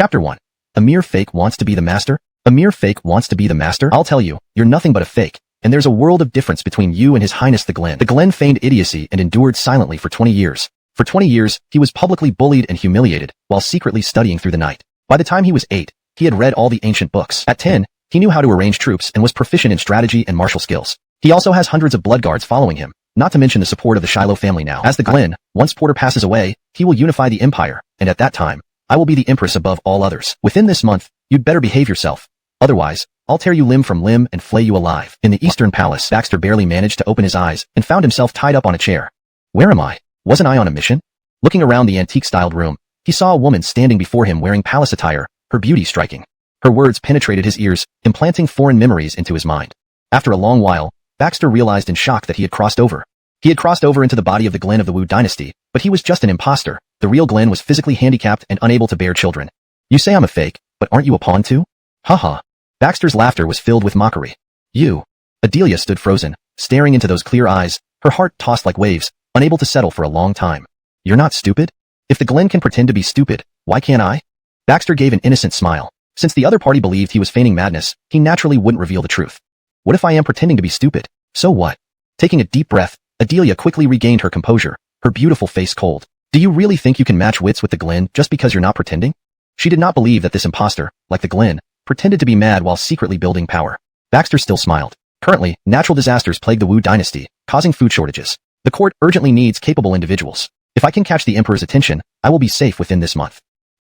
Chapter 1. A mere fake wants to be the master? A mere fake wants to be the master? I'll tell you, you're nothing but a fake. And there's a world of difference between you and His Highness the Glen. The Glen feigned idiocy and endured silently for 20 years. For 20 years, he was publicly bullied and humiliated, while secretly studying through the night. By the time he was 8, he had read all the ancient books. At 10, he knew how to arrange troops and was proficient in strategy and martial skills. He also has hundreds of blood guards following him, not to mention the support of the Shiloh family now. As the Glen, once Porter passes away, he will unify the empire, and at that time, I will be the empress above all others. Within this month, you'd better behave yourself. Otherwise, I'll tear you limb from limb and flay you alive. In the Eastern Palace, Baxter barely managed to open his eyes and found himself tied up on a chair. Where am I? Wasn't I on a mission? Looking around the antique-styled room, he saw a woman standing before him wearing palace attire, her beauty striking. Her words penetrated his ears, implanting foreign memories into his mind. After a long while, Baxter realized in shock that he had crossed over. He had crossed over into the body of the Glen of the Wu Dynasty, but he was just an imposter. The real Glen was physically handicapped and unable to bear children. You say I'm a fake, but aren't you a pawn too? Haha. Baxter's laughter was filled with mockery. You. Adelia stood frozen, staring into those clear eyes, her heart tossed like waves, unable to settle for a long time. You're not stupid? If the Glen can pretend to be stupid, why can't I? Baxter gave an innocent smile. Since the other party believed he was feigning madness, he naturally wouldn't reveal the truth. What if I am pretending to be stupid? So what? Taking a deep breath, Adelia quickly regained her composure, her beautiful face cold. Do you really think you can match wits with the Glen just because you're not pretending? She did not believe that this imposter, like the Glen, pretended to be mad while secretly building power. Baxter still smiled. Currently, natural disasters plague the Wu Dynasty, causing food shortages. The court urgently needs capable individuals. If I can catch the Emperor's attention, I will be safe within this month.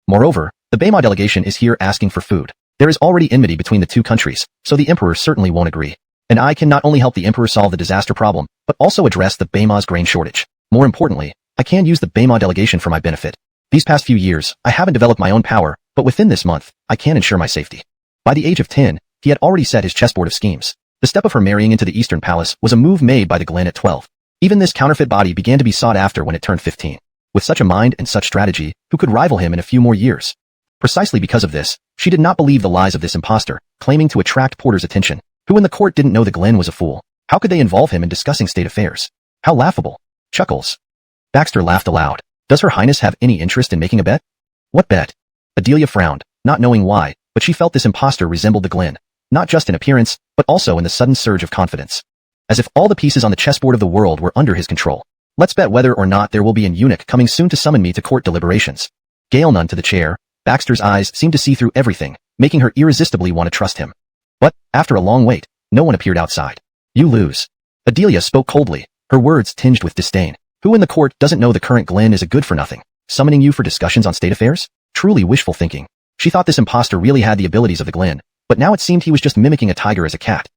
Moreover, the Beima delegation is here asking for food. There is already enmity between the two countries, so the Emperor certainly won't agree. And I can not only help the Emperor solve the disaster problem, but also address the Beima's grain shortage. More importantly, I can use the Beima delegation for my benefit. These past few years, I haven't developed my own power, but within this month, I can ensure my safety. By the age of 10, he had already set his chessboard of schemes. The step of her marrying into the Eastern Palace was a move made by the Glen at 12. Even this counterfeit body began to be sought after when it turned 15. With such a mind and such strategy, who could rival him in a few more years? Precisely because of this, she did not believe the lies of this imposter, claiming to attract Porter's attention. Who in the court didn't know the Glen was a fool? How could they involve him in discussing state affairs? How laughable. Chuckles. Baxter laughed aloud. Does Her Highness have any interest in making a bet? What bet? Adelia frowned, not knowing why, but she felt this imposter resembled the Glen, not just in appearance, but also in the sudden surge of confidence. As if all the pieces on the chessboard of the world were under his control. Let's bet whether or not there will be an eunuch coming soon to summon me to court deliberations. Gale none to the chair. Baxter's eyes seemed to see through everything, making her irresistibly want to trust him. But, after a long wait, no one appeared outside. You lose. Adelia spoke coldly, her words tinged with disdain. Who in the court doesn't know the current Glen is a good-for-nothing, summoning you for discussions on state affairs? Truly wishful thinking. She thought this imposter really had the abilities of the Glen, but now it seemed he was just mimicking a tiger as a cat.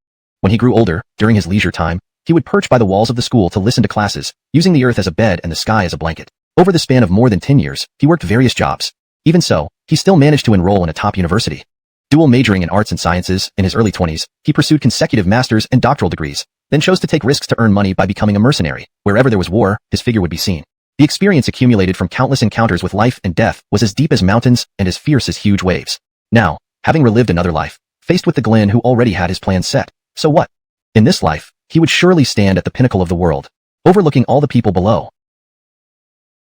When he grew older, during his leisure time, he would perch by the walls of the school to listen to classes, using the earth as a bed and the sky as a blanket. Over the span of more than 10 years, he worked various jobs. Even so, he still managed to enroll in a top university. Dual majoring in arts and sciences, in his early 20s, he pursued consecutive master's and doctoral degrees, then chose to take risks to earn money by becoming a mercenary. Wherever there was war, his figure would be seen. The experience accumulated from countless encounters with life and death was as deep as mountains and as fierce as huge waves. Now, having relived another life, faced with the Glen who already had his plan set, so what? In this life, he would surely stand at the pinnacle of the world, overlooking all the people below.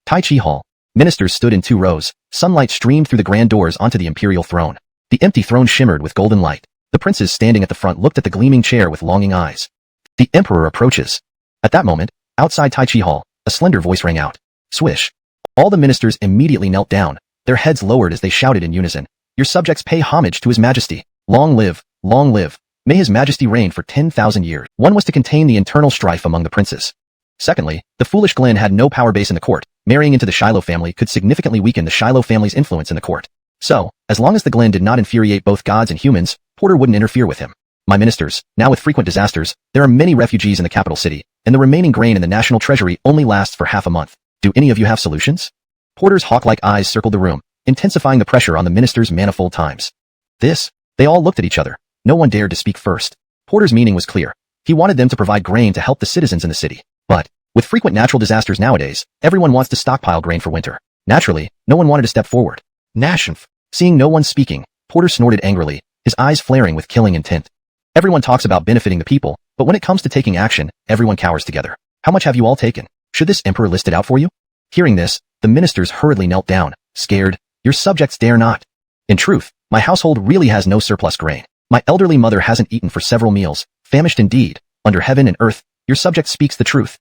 Tai Chi Hall. Ministers stood in 2 rows. Sunlight streamed through the grand doors onto the imperial throne. The empty throne shimmered with golden light. The princes standing at the front looked at the gleaming chair with longing eyes. The emperor approaches. At that moment, outside Tai Chi Hall, a slender voice rang out. Swish. All the ministers immediately knelt down, their heads lowered as they shouted in unison. Your subjects pay homage to His Majesty. Long live, long live. May His Majesty reign for 10,000 years. One was to contain the internal strife among the princes. Secondly, the foolish Glen had no power base in the court. Marrying into the Shiloh family could significantly weaken the Shiloh family's influence in the court. So, as long as the Glen did not infuriate both gods and humans, Porter wouldn't interfere with him. My ministers, now with frequent disasters, there are many refugees in the capital city, and the remaining grain in the national treasury only lasts for half a month. Do any of you have solutions? Porter's hawk-like eyes circled the room, intensifying the pressure on the ministers manifold times. They all looked at each other. No one dared to speak first. Porter's meaning was clear. He wanted them to provide grain to help the citizens in the city. But, with frequent natural disasters nowadays, everyone wants to stockpile grain for winter. Naturally, no one wanted to step forward. Nashmph. Seeing no one speaking, Porter snorted angrily, his eyes flaring with killing intent. Everyone talks about benefiting the people, but when it comes to taking action, everyone cowers together. How much have you all taken? Should this emperor list it out for you? Hearing this, the ministers hurriedly knelt down, scared. Your subjects dare not. In truth, my household really has no surplus grain. My elderly mother hasn't eaten for several meals, famished indeed. Under heaven and earth, your subject speaks the truth.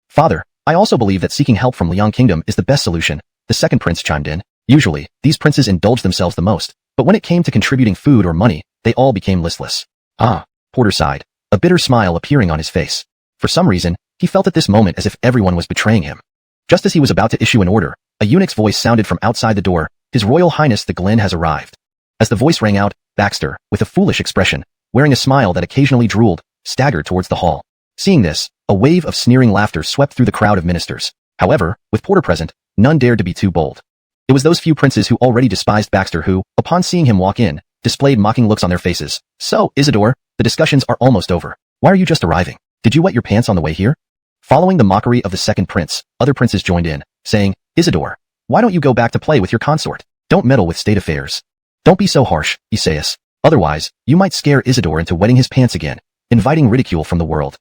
Father, I also believe that seeking help from Liang Kingdom is the best solution, the second prince chimed in. Usually, these princes indulged themselves the most, but when it came to contributing food or money, they all became listless. Ah, Porter sighed, a bitter smile appearing on his face. For some reason, he felt at this moment as if everyone was betraying him. Just as he was about to issue an order, a eunuch's voice sounded from outside the door. His Royal Highness the Glen has arrived. As the voice rang out, Baxter, with a foolish expression, wearing a smile that occasionally drooled, staggered towards the hall. Seeing this, a wave of sneering laughter swept through the crowd of ministers. However, with Porter present, none dared to be too bold. It was those few princes who already despised Baxter who, upon seeing him walk in, displayed mocking looks on their faces. So, Isidore, the discussions are almost over. Why are you just arriving? Did you wet your pants on the way here? Following the mockery of the second prince, other princes joined in, saying, Isidore, why don't you go back to play with your consort? Don't meddle with state affairs. Don't be so harsh, Isaias. Otherwise, you might scare Isidore into wetting his pants again, inviting ridicule from the world.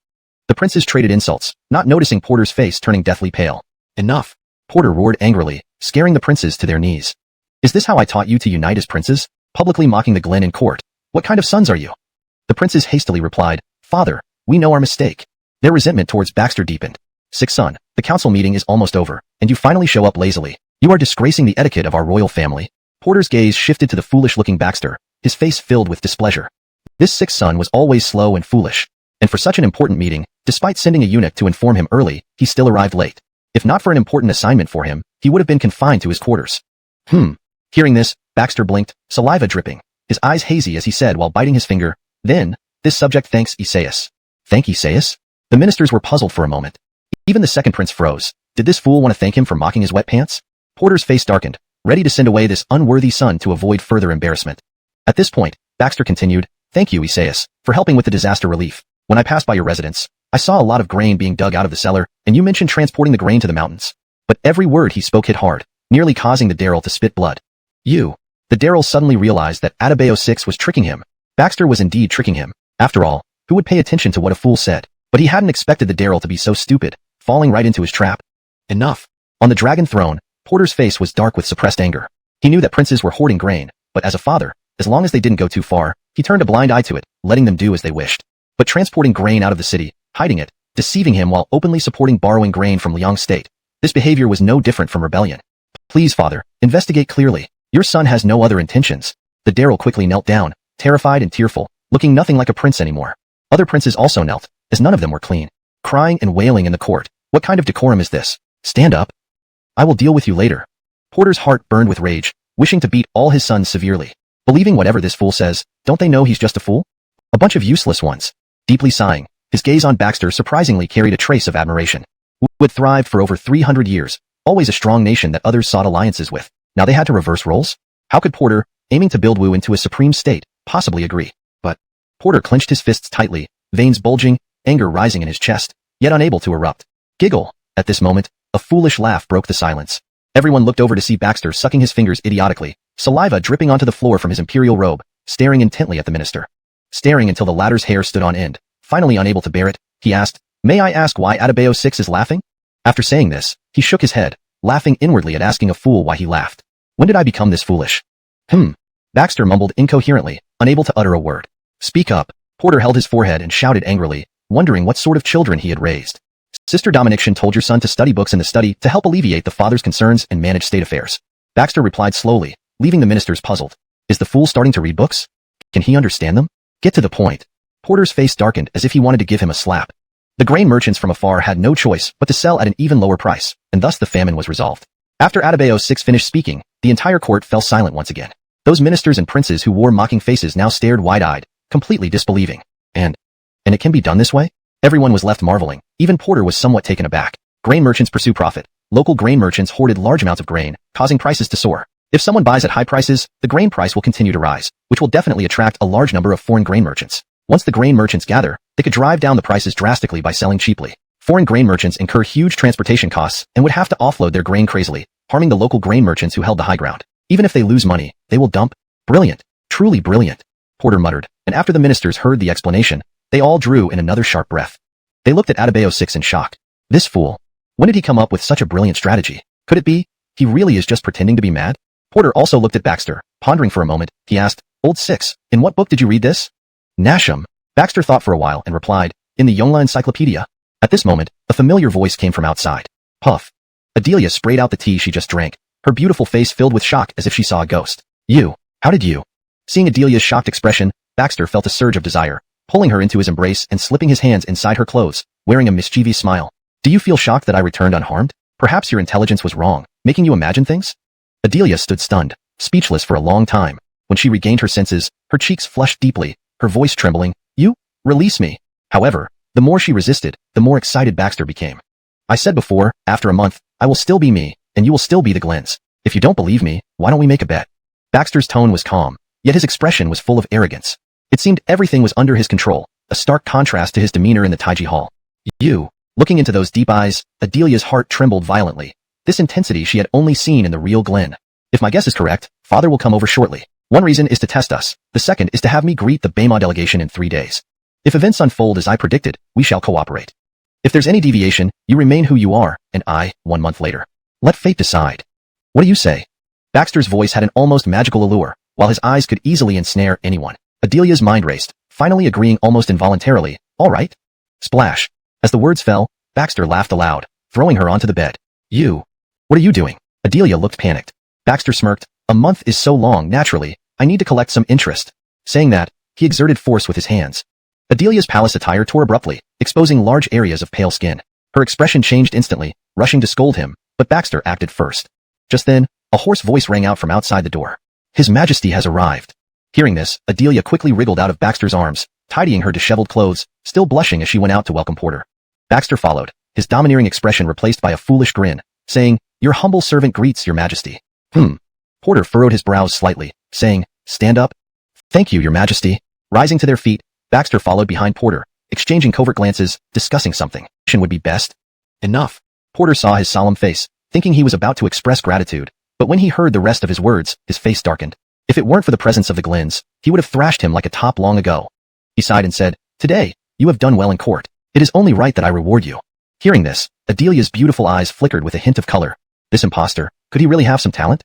The princes traded insults, not noticing Porter's face turning deathly pale. Enough! Porter roared angrily, scaring the princes to their knees. Is this how I taught you to unite as princes? Publicly mocking the Glen in court. What kind of sons are you? The princes hastily replied, Father, we know our mistake. Their resentment towards Baxter deepened. Sixth son, the council meeting is almost over, and you finally show up lazily. You are disgracing the etiquette of our royal family. Porter's gaze shifted to the foolish-looking Baxter, his face filled with displeasure. This sixth son was always slow and foolish, and for such an important meeting, despite sending a eunuch to inform him early, he still arrived late. If not for an important assignment for him, he would have been confined to his quarters. Hearing this, Baxter blinked, saliva dripping, his eyes hazy as he said while biting his finger, Then, this subject thanks Isaias. Thank Isaias? The ministers were puzzled for a moment. Even the second prince froze. Did this fool want to thank him for mocking his wet pants? Porter's face darkened, ready to send away this unworthy son to avoid further embarrassment. At this point, Baxter continued, Thank you, Isaias, for helping with the disaster relief. When I passed by your residence, I saw a lot of grain being dug out of the cellar, and you mentioned transporting the grain to the mountains. But every word he spoke hit hard, nearly causing the Daryl to spit blood. The Daryl suddenly realized that Adebayo 6 was tricking him. Baxter was indeed tricking him. After all, who would pay attention to what a fool said? But he hadn't expected the Daryl to be so stupid, falling right into his trap. Enough. On the dragon throne, Porter's face was dark with suppressed anger. He knew that princes were hoarding grain, but as a father, as long as they didn't go too far, he turned a blind eye to it, letting them do as they wished. But transporting grain out of the city, hiding it, deceiving him while openly supporting borrowing grain from Liang's state, this behavior was no different from rebellion. Please, father, investigate clearly. Your son has no other intentions. The Daryl quickly knelt down, terrified and tearful, looking nothing like a prince anymore. Other princes also knelt, as none of them were clean, crying and wailing in the court. What kind of decorum is this? Stand up. I will deal with you later. Porter's heart burned with rage, wishing to beat all his sons severely. Believing whatever this fool says, don't they know he's just a fool? A bunch of useless ones. Deeply sighing, his gaze on Baxter surprisingly carried a trace of admiration. Wu had thrived for over 300 years, always a strong nation that others sought alliances with. Now they had to reverse roles? How could Porter, aiming to build Wu into a supreme state, possibly agree? But Porter clenched his fists tightly, veins bulging, anger rising in his chest, yet unable to erupt. Giggle. At this moment, a foolish laugh broke the silence. Everyone looked over to see Baxter sucking his fingers idiotically, saliva dripping onto the floor from his imperial robe, staring intently at the minister. Staring until the latter's hair stood on end. Finally unable to bear it, he asked, May I ask why Adebayo 6 is laughing? After saying this, he shook his head, laughing inwardly at asking a fool why he laughed. When did I become this foolish? Baxter mumbled incoherently, unable to utter a word. Speak up. Porter held his forehead and shouted angrily, wondering what sort of children he had raised. Sister Dominiction told your son to study books in the study to help alleviate the father's concerns and manage state affairs. Baxter replied slowly, leaving the ministers puzzled. Is the fool starting to read books? Can he understand them? Get to the point. Porter's face darkened as if he wanted to give him a slap. The grain merchants from afar had no choice but to sell at an even lower price, and thus the famine was resolved. After Adebayo 6 finished speaking, the entire court fell silent once again. Those ministers and princes who wore mocking faces now stared wide-eyed, completely disbelieving. And it can be done this way? Everyone was left marveling. Even Porter was somewhat taken aback. Grain merchants pursue profit. Local grain merchants hoarded large amounts of grain, causing prices to soar. If someone buys at high prices, the grain price will continue to rise, which will definitely attract a large number of foreign grain merchants. Once the grain merchants gather, they could drive down the prices drastically by selling cheaply. Foreign grain merchants incur huge transportation costs and would have to offload their grain crazily, harming the local grain merchants who held the high ground. Even if they lose money, they will dump. Brilliant. Truly brilliant. Porter muttered, and after the ministers heard the explanation, they all drew in another sharp breath. They looked at Adebayo 6 in shock. This fool. When did he come up with such a brilliant strategy? Could it be? He really is just pretending to be mad? Porter also looked at Baxter, pondering for a moment. He asked, Old Six, in what book did you read this? Nasham. Baxter thought for a while and replied, in the Yongla Encyclopedia. At this moment, a familiar voice came from outside. Puff. Adelia sprayed out the tea she just drank, her beautiful face filled with shock as if she saw a ghost. You. How did you? Seeing Adelia's shocked expression, Baxter felt a surge of desire, pulling her into his embrace and slipping his hands inside her clothes, wearing a mischievous smile. Do you feel shocked that I returned unharmed? Perhaps your intelligence was wrong, making you imagine things? Adelia stood stunned, speechless for a long time. When she regained her senses, her cheeks flushed deeply, her voice trembling. You? Release me. However, the more she resisted, the more excited Baxter became. I said before, after a month, I will still be me, and you will still be the Glens. If you don't believe me, why don't we make a bet? Baxter's tone was calm, yet his expression was full of arrogance. It seemed everything was under his control, a stark contrast to his demeanor in the Taiji Hall. You. Looking into those deep eyes, Adelia's heart trembled violently. This intensity she had only seen in the real Glen. If my guess is correct, Father will come over shortly. One reason is to test us. The second is to have me greet the Bema delegation in 3 days. If events unfold as I predicted, we shall cooperate. If there's any deviation, you remain who you are, and I, 1 month later. Let fate decide. What do you say? Baxter's voice had an almost magical allure, while his eyes could easily ensnare anyone. Adelia's mind raced, finally agreeing almost involuntarily. All right. Splash. As the words fell, Baxter laughed aloud, throwing her onto the bed. You. What are you doing? Adelia looked panicked. Baxter smirked. A month is so long, naturally. I need to collect some interest. Saying that, he exerted force with his hands. Adelia's palace attire tore abruptly, exposing large areas of pale skin. Her expression changed instantly, rushing to scold him, but Baxter acted first. Just then, a hoarse voice rang out from outside the door. His Majesty has arrived. Hearing this, Adelia quickly wriggled out of Baxter's arms, tidying her disheveled clothes, still blushing as she went out to welcome Porter. Baxter followed, his domineering expression replaced by a foolish grin, saying, Your humble servant greets your Majesty. Porter furrowed his brows slightly, saying, Stand up. Thank you, your Majesty. Rising to their feet, Baxter followed behind Porter, exchanging covert glances, discussing something. Would be best. Enough. Porter saw his solemn face, thinking he was about to express gratitude, but when he heard the rest of his words, his face darkened. If it weren't for the presence of the Glens, he would have thrashed him like a top long ago. He sighed and said, Today, you have done well in court. It is only right that I reward you. Hearing this, Adelia's beautiful eyes flickered with a hint of color. This impostor, could he really have some talent?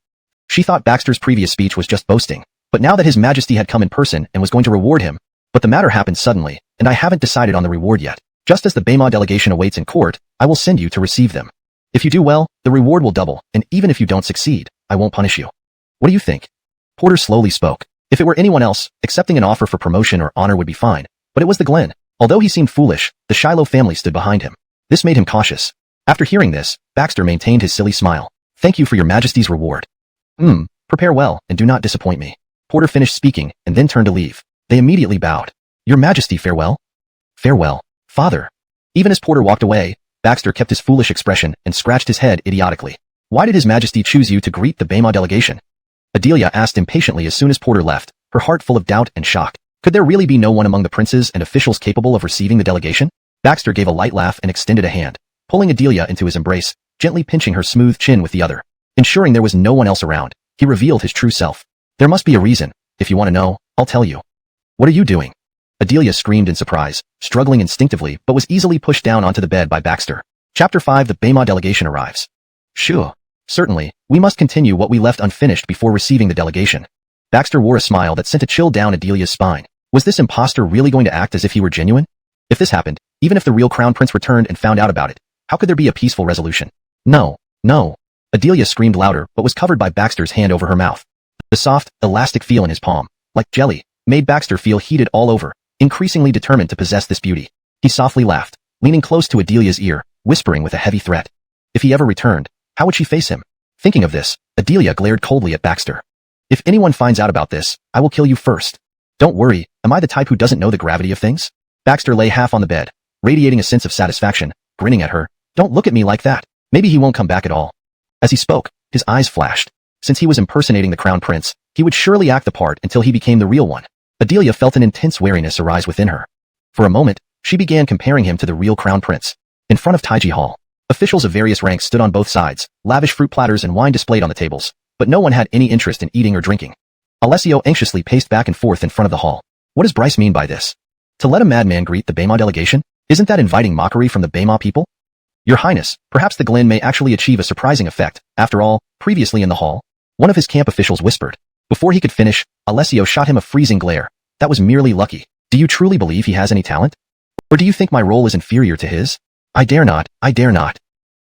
She thought Baxter's previous speech was just boasting, but now that His Majesty had come in person and was going to reward him, but the matter happened suddenly, and I haven't decided on the reward yet. Just as the Bema delegation awaits in court, I will send you to receive them. If you do well, the reward will double, and even if you don't succeed, I won't punish you. What do you think? Porter slowly spoke. If it were anyone else, accepting an offer for promotion or honor would be fine, but it was the Glen. Although he seemed foolish, the Shiloh family stood behind him. This made him cautious. After hearing this, Baxter maintained his silly smile. Thank you for your Majesty's reward. Prepare well, and do not disappoint me. Porter finished speaking, and then turned to leave. They immediately bowed. Your Majesty, farewell. Farewell, Father. Even as Porter walked away, Baxter kept his foolish expression and scratched his head idiotically. Why did His Majesty choose you to greet the Bema delegation? Adelia asked impatiently as soon as Porter left, her heart full of doubt and shock. Could there really be no one among the princes and officials capable of receiving the delegation? Baxter gave a light laugh and extended a hand, pulling Adelia into his embrace, gently pinching her smooth chin with the other. Ensuring there was no one else around, he revealed his true self. There must be a reason. If you want to know, I'll tell you. What are you doing? Adelia screamed in surprise, struggling instinctively but was easily pushed down onto the bed by Baxter. Chapter 5 The Bema delegation arrives. Sure. Certainly, we must continue what we left unfinished before receiving the delegation. Baxter wore a smile that sent a chill down Adelia's spine. Was this imposter really going to act as if he were genuine? If this happened, even if the real crown prince returned and found out about it, how could there be a peaceful resolution? No. Adelia screamed louder but was covered by Baxter's hand over her mouth. The soft, elastic feel in his palm, like jelly, made Baxter feel heated all over, increasingly determined to possess this beauty. He softly laughed, leaning close to Adelia's ear, whispering with a heavy threat. If he ever returned, how would she face him? Thinking of this, Adelia glared coldly at Baxter. If anyone finds out about this, I will kill you first. Don't worry, am I the type who doesn't know the gravity of things? Baxter lay half on the bed, radiating a sense of satisfaction, grinning at her. Don't look at me like that. Maybe he won't come back at all. As he spoke, his eyes flashed. Since he was impersonating the crown prince, he would surely act the part until he became the real one. Adelia felt an intense wariness arise within her. For a moment, she began comparing him to the real crown prince. In front of Taiji Hall, officials of various ranks stood on both sides, lavish fruit platters and wine displayed on the tables, but no one had any interest in eating or drinking. Alessio anxiously paced back and forth in front of the hall. What does Bryce mean by this? To let a madman greet the Bema delegation? Isn't that inviting mockery from the Bema people? Your Highness, perhaps the Glen may actually achieve a surprising effect. After all, previously in the hall, One of his camp officials whispered. Before he could finish, Alessio shot him a freezing glare. That was merely lucky. Do you truly believe he has any talent? Or do you think my role is inferior to his? I dare not, I dare not.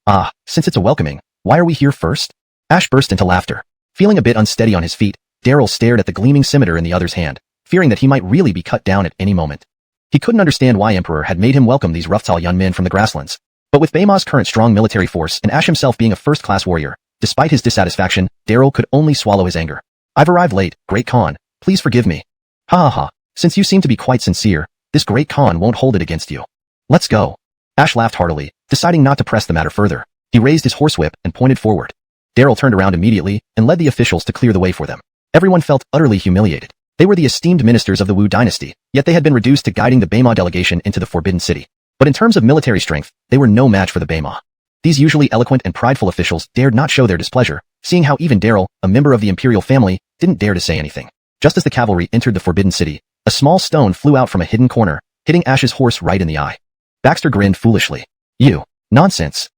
Ah, since it's a welcoming, why are we here first? Ash burst into laughter. Feeling a bit unsteady on his feet, Daryl stared at the gleaming scimitar in the other's hand, fearing that he might really be cut down at any moment. He couldn't understand why Emperor had made him welcome these rough young men from the grasslands. But with Bayma's current strong military force and Ash himself being a first-class warrior, despite his dissatisfaction, Daryl could only swallow his anger. I've arrived late, Great Khan. Please forgive me. Ha ha ha. Since you seem to be quite sincere, this Great Khan won't hold it against you. Let's go. Ash laughed heartily, deciding not to press the matter further. He raised his horsewhip and pointed forward. Daryl turned around immediately and led the officials to clear the way for them. Everyone felt utterly humiliated. They were the esteemed ministers of the Wu Dynasty, yet they had been reduced to guiding the Bayma delegation into the Forbidden City. But in terms of military strength, they were no match for the Bayma. These usually eloquent and prideful officials dared not show their displeasure, seeing how even Daryl, a member of the imperial family, didn't dare to say anything. Just as the cavalry entered the Forbidden City, a small stone flew out from a hidden corner, hitting Ash's horse right in the eye. Baxter grinned foolishly. You. Nonsense.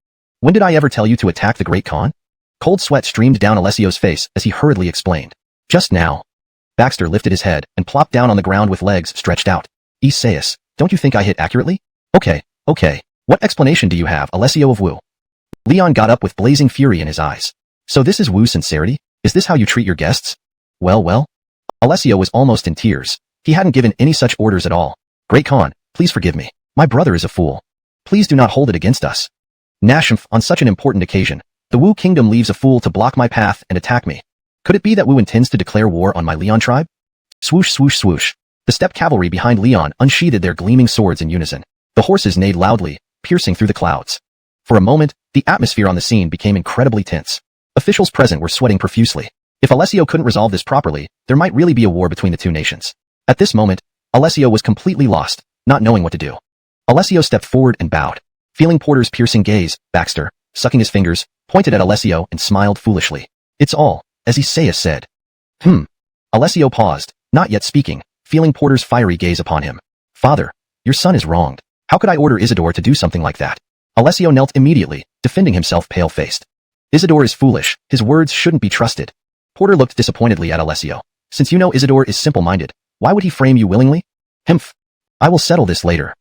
When did I ever tell you to attack the Great Khan? Cold sweat streamed down Alessio's face as he hurriedly explained. Just now. Baxter lifted his head and plopped down on the ground with legs stretched out. Isaias, don't you think I hit accurately? Okay. What explanation do you have, Alessio of Wu? Leon got up with blazing fury in his eyes. So this is Wu's sincerity? Is this how you treat your guests? Well. Alessio was almost in tears. He hadn't given any such orders at all. Great Khan, please forgive me. My brother is a fool. Please do not hold it against us. Nashmph, on such an important occasion, the Wu kingdom leaves a fool to block my path and attack me. Could it be that Wu intends to declare war on my Leon tribe? Swoosh, swoosh, swoosh. The steppe cavalry behind Leon unsheathed their gleaming swords in unison. The horses neighed loudly, piercing through the clouds. For a moment, the atmosphere on the scene became incredibly tense. Officials present were sweating profusely. If Alessio couldn't resolve this properly, there might really be a war between the two nations. At this moment, Alessio was completely lost, not knowing what to do. Alessio stepped forward and bowed. Feeling Porter's piercing gaze, Baxter, sucking his fingers, pointed at Alessio and smiled foolishly. It's all, as Isaias said. Alessio paused, not yet speaking, feeling Porter's fiery gaze upon him. Father, your son is wronged. How could I order Isidore to do something like that? Alessio knelt immediately, defending himself pale-faced. Isidore is foolish, his words shouldn't be trusted. Porter looked disappointedly at Alessio. Since you know Isidore is simple-minded, why would he frame you willingly? I will settle this later.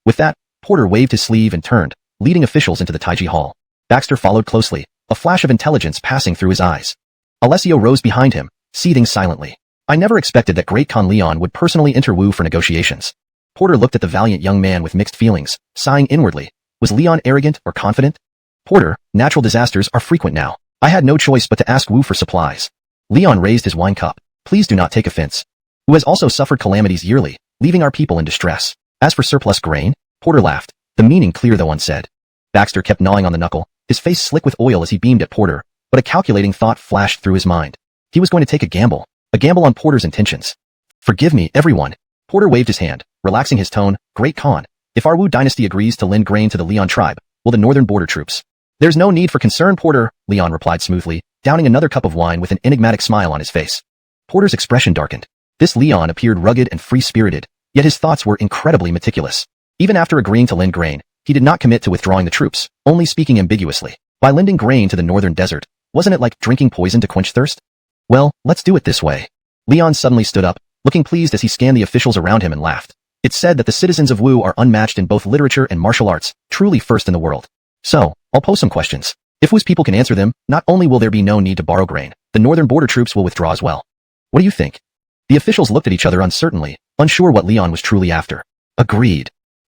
With that, Porter waved his sleeve and turned, leading officials into the Taiji Hall. Baxter followed closely, a flash of intelligence passing through his eyes. Alessio rose behind him, seething silently. I never expected that Great Khan Leon would personally enter Wu for negotiations. Porter looked at the valiant young man with mixed feelings, sighing inwardly. Was Leon arrogant or confident? Porter, natural disasters are frequent now. I had no choice but to ask Wu for supplies. Leon raised his wine cup. Please do not take offense. Wu has also suffered calamities yearly, leaving our people in distress. As for surplus grain, Porter laughed, the meaning clear though unsaid. Baxter kept gnawing on the knuckle, his face slick with oil as he beamed at Porter, but a calculating thought flashed through his mind. He was going to take a gamble on Porter's intentions. Forgive me, everyone. Porter waved his hand, relaxing his tone. Great Khan, if our Wu dynasty agrees to lend grain to the Leon tribe, will the northern border troops? There's no need for concern, Porter, Leon replied smoothly, downing another cup of wine with an enigmatic smile on his face. Porter's expression darkened. This Leon appeared rugged and free-spirited, yet his thoughts were incredibly meticulous. Even after agreeing to lend grain, he did not commit to withdrawing the troops, only speaking ambiguously. By lending grain to the northern desert, wasn't it like drinking poison to quench thirst? Well, let's do it this way. Leon suddenly stood up, looking pleased as he scanned the officials around him and laughed. It's said that the citizens of Wu are unmatched in both literature and martial arts, truly first in the world. So, I'll pose some questions. If Wu's people can answer them, not only will there be no need to borrow grain, the northern border troops will withdraw as well. What do you think? The officials looked at each other uncertainly, unsure what Leon was truly after. Agreed.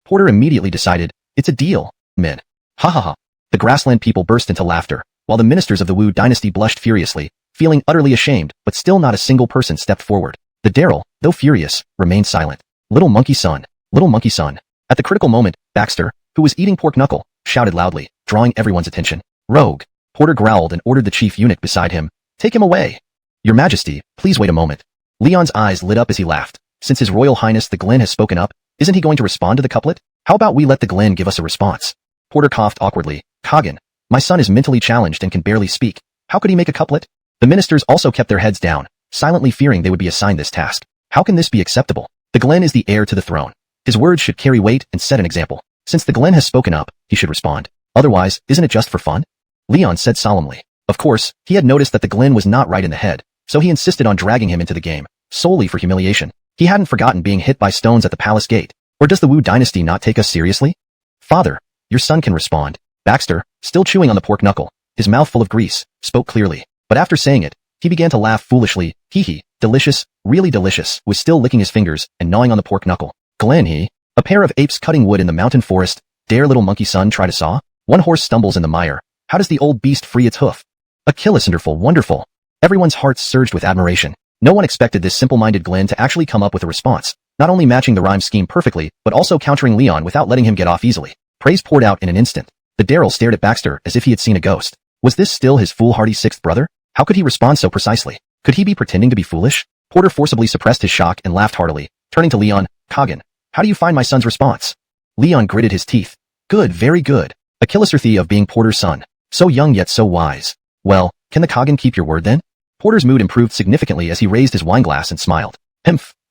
Porter immediately decided, it's a deal, men. Ha ha ha. The grassland people burst into laughter, while the ministers of the Wu dynasty blushed furiously, feeling utterly ashamed, but still not a single person stepped forward. The Daryl, though furious, remained silent. Little monkey son. At the critical moment, Baxter, who was eating pork knuckle, shouted loudly, drawing everyone's attention. Rogue. Porter growled and ordered the chief eunuch beside him. Take him away. Your Majesty, please wait a moment. Leon's eyes lit up as he laughed. Since His Royal Highness the Glen has spoken up, isn't he going to respond to the couplet? How about we let the Glen give us a response? Porter coughed awkwardly. Kagan, my son is mentally challenged and can barely speak. How could he make a couplet? The ministers also kept their heads down, silently fearing they would be assigned this task. How can this be acceptable? The Glen is the heir to the throne. His words should carry weight and set an example. Since the Glen has spoken up, he should respond. Otherwise, isn't it just for fun? Leon said solemnly. Of course, he had noticed that the Glen was not right in the head, so he insisted on dragging him into the game, solely for humiliation. He hadn't forgotten being hit by stones at the palace gate. Or does the Wu Dynasty not take us seriously? Father, your son can respond. Baxter, still chewing on the pork knuckle, his mouth full of grease, spoke clearly. But after saying it, he began to laugh foolishly. Hee, delicious, really delicious, was still licking his fingers and gnawing on the pork knuckle. Glen, he, a pair of apes cutting wood in the mountain forest, dare little monkey son try to saw? One horse stumbles in the mire. How does the old beast free its hoof? Achilles, wonderful. Everyone's hearts surged with admiration. No one expected this simple-minded Glen to actually come up with a response, not only matching the rhyme scheme perfectly, but also countering Leon without letting him get off easily. Praise poured out in an instant. The Daryl stared at Baxter as if he had seen a ghost. Was this still his foolhardy sixth brother? How could he respond so precisely? Could he be pretending to be foolish? Porter forcibly suppressed his shock and laughed heartily, turning to Leon. Coggin, how do you find my son's response? Leon gritted his teeth. Good, very good. Achilles of being Porter's son. So young yet so wise. Well, can the Coggin keep your word then? Porter's mood improved significantly as he raised his wineglass and smiled.